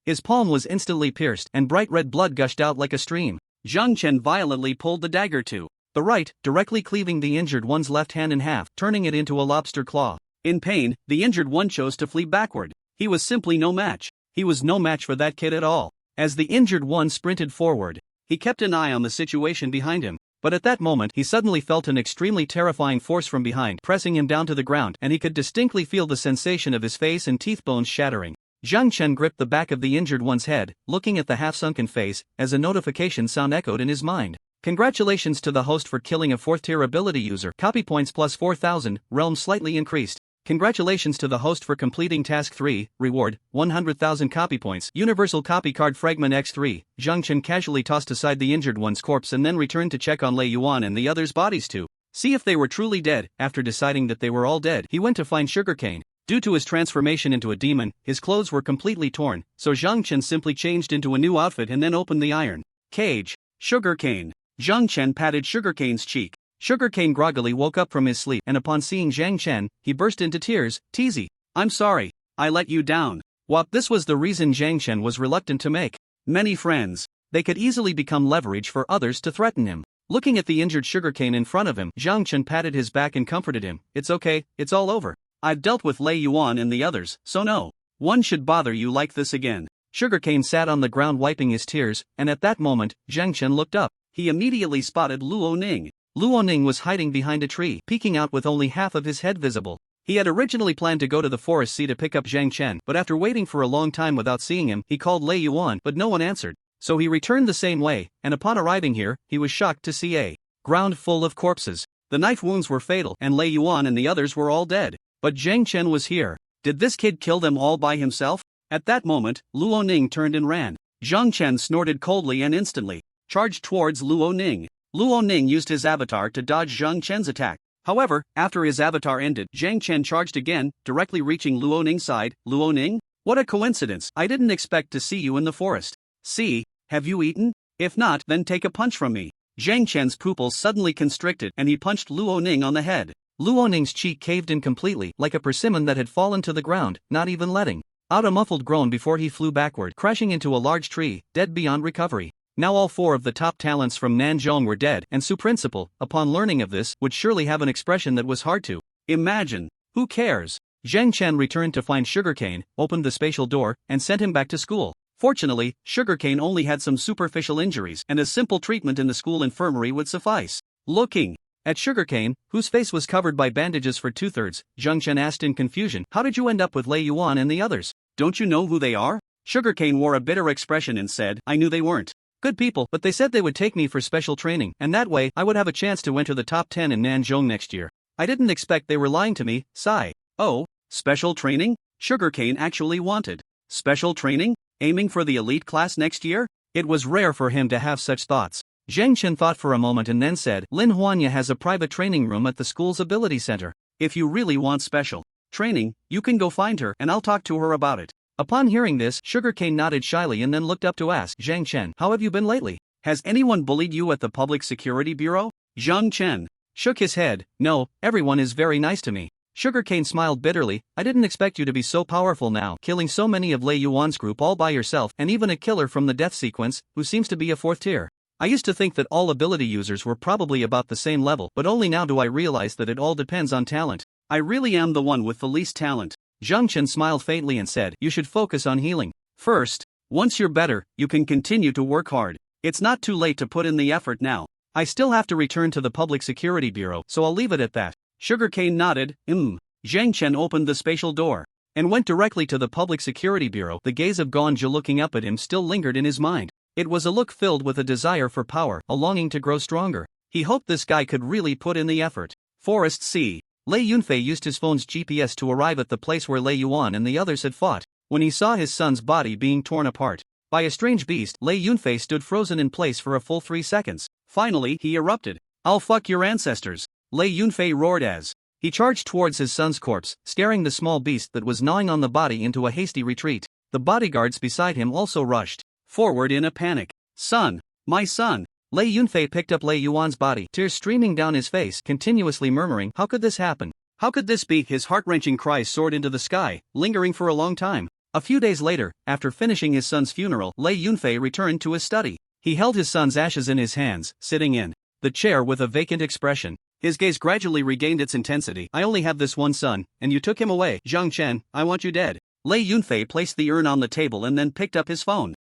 His palm was instantly pierced, and bright red blood gushed out like a stream. Zhang Chen violently pulled the dagger to the right, directly cleaving the injured one's left hand in half, turning it into a lobster claw. In pain, the injured one chose to flee backward. He was simply no match. He was no match for that kid at all. As the injured one sprinted forward, he kept an eye on the situation behind him. But at that moment, he suddenly felt an extremely terrifying force from behind, pressing him down to the ground, and he could distinctly feel the sensation of his face and teeth bones shattering. Zhang Chen gripped the back of the injured one's head, looking at the half-sunken face, as a notification sound echoed in his mind. Congratulations to the host for killing a 4th-tier ability user. Copy points plus 4,000, realm slightly increased. Congratulations to the host for completing Task 3, reward, 100,000 copy points. Universal copy card fragment X3, Zhang Chen casually tossed aside the injured one's corpse and then returned to check on Lei Yuan and the others' bodies too. see if they were truly dead. After deciding that they were all dead, he went to find Sugarcane. Due to his transformation into a demon, his clothes were completely torn, so Zhang Chen simply changed into a new outfit and then opened the iron cage. Sugarcane. Zhang Chen patted Sugarcane's cheek. Sugarcane groggily woke up from his sleep, and upon seeing Zhang Chen, he burst into tears. Teasy. I'm sorry. I let you down. What? This was the reason Zhang Chen was reluctant to make many friends. They could easily become leverage for others to threaten him. Looking at the injured Sugarcane in front of him, Zhang Chen patted his back and comforted him. It's okay, it's all over. I've dealt with Lei Yuan and the others, so no one should bother you like this again. Sugarcane sat on the ground wiping his tears, and at that moment, Zhang Chen looked up. He immediately spotted Luo Ning. Luo Ning was hiding behind a tree, peeking out with only half of his head visible. He had originally planned to go to the forest sea to pick up Zhang Chen, but after waiting for a long time without seeing him, he called Lei Yuan, but no one answered. So he returned the same way, and upon arriving here, he was shocked to see a ground full of corpses. The knife wounds were fatal, and Lei Yuan and the others were all dead. But Zhang Chen was here. Did this kid kill them all by himself? At that moment, Luo Ning turned and ran. Zhang Chen snorted coldly and instantly charged towards Luo Ning. Luo Ning used his avatar to dodge Zhang Chen's attack. However, after his avatar ended, Zhang Chen charged again, directly reaching Luo Ning's side. Luo Ning? What a coincidence. I didn't expect to see you in the forest. See, have you eaten? If not, then take a punch from me. Zhang Chen's pupils suddenly constricted and he punched Luo Ning on the head. Luo Ning's cheek caved in completely, like a persimmon that had fallen to the ground, not even letting out a muffled groan before he flew backward, crashing into a large tree, dead beyond recovery. Now all four of the top talents from Nanzhong were dead, and Su Principal, upon learning of this, would surely have an expression that was hard to imagine. Who cares? Zhang Chen returned to find Sugarcane, opened the spatial door, and sent him back to school. Fortunately, Sugarcane only had some superficial injuries, and a simple treatment in the school infirmary would suffice. Looking at Sugarcane, whose face was covered by bandages for 2/3, Zhang Chen asked in confusion, how did you end up with Lei Yuan and the others? Don't you know who they are? Sugarcane wore a bitter expression and said, I knew they weren't good people, but they said they would take me for special training, and that way, I would have a chance to enter the top 10 in Nanzhong next year. I didn't expect they were lying to me. Sigh. Oh, special training? Sugarcane actually wanted special training? Aiming for the elite class next year? It was rare for him to have such thoughts. Zhang Chen thought for a moment and then said, Lin Huanya has a private training room at the school's ability center. If you really want special training, you can go find her and I'll talk to her about it. Upon hearing this, Sugarcane nodded shyly and then looked up to ask, Zhang Chen, how have you been lately? Has anyone bullied you at the Public Security Bureau? Zhang Chen shook his head. No, everyone is very nice to me. Sugarcane smiled bitterly. I didn't expect you to be so powerful now, killing so many of Lei Yuan's group all by yourself, and even a killer from the death sequence, who seems to be a 4th tier. I used to think that all ability users were probably about the same level, but only now do I realize that it all depends on talent. I really am the one with the least talent. Zhang Chen smiled faintly and said, you should focus on healing first. Once you're better, you can continue to work hard. It's not too late to put in the effort now. I still have to return to the Public Security Bureau, so I'll leave it at that. Sugarcane nodded. Zhang Chen opened the spatial door and went directly to the Public Security Bureau. The gaze of Ganja looking up at him still lingered in his mind. It was a look filled with a desire for power, a longing to grow stronger. He hoped this guy could really put in the effort. Forest C. Lei Yunfei used his phone's GPS to arrive at the place where Lei Yuan and the others had fought. When he saw his son's body being torn apart by a strange beast, Lei Yunfei stood frozen in place for a full 3 seconds. Finally, he erupted. I'll fuck your ancestors. Lei Yunfei roared as he charged towards his son's corpse, scaring the small beast that was gnawing on the body into a hasty retreat. The bodyguards beside him also rushed forward in a panic. Son, my son. Lei Yunfei picked up Lei Yuan's body, tears streaming down his face, continuously murmuring, how could this happen? How could this be? His heart-wrenching cries soared into the sky, lingering for a long time. A few days later, after finishing his son's funeral, Lei Yunfei returned to his study. He held his son's ashes in his hands, sitting in the chair with a vacant expression. His gaze gradually regained its intensity. I only have this one son, and you took him away. Zhang Chen, I want you dead. Lei Yunfei placed the urn on the table and then picked up his phone.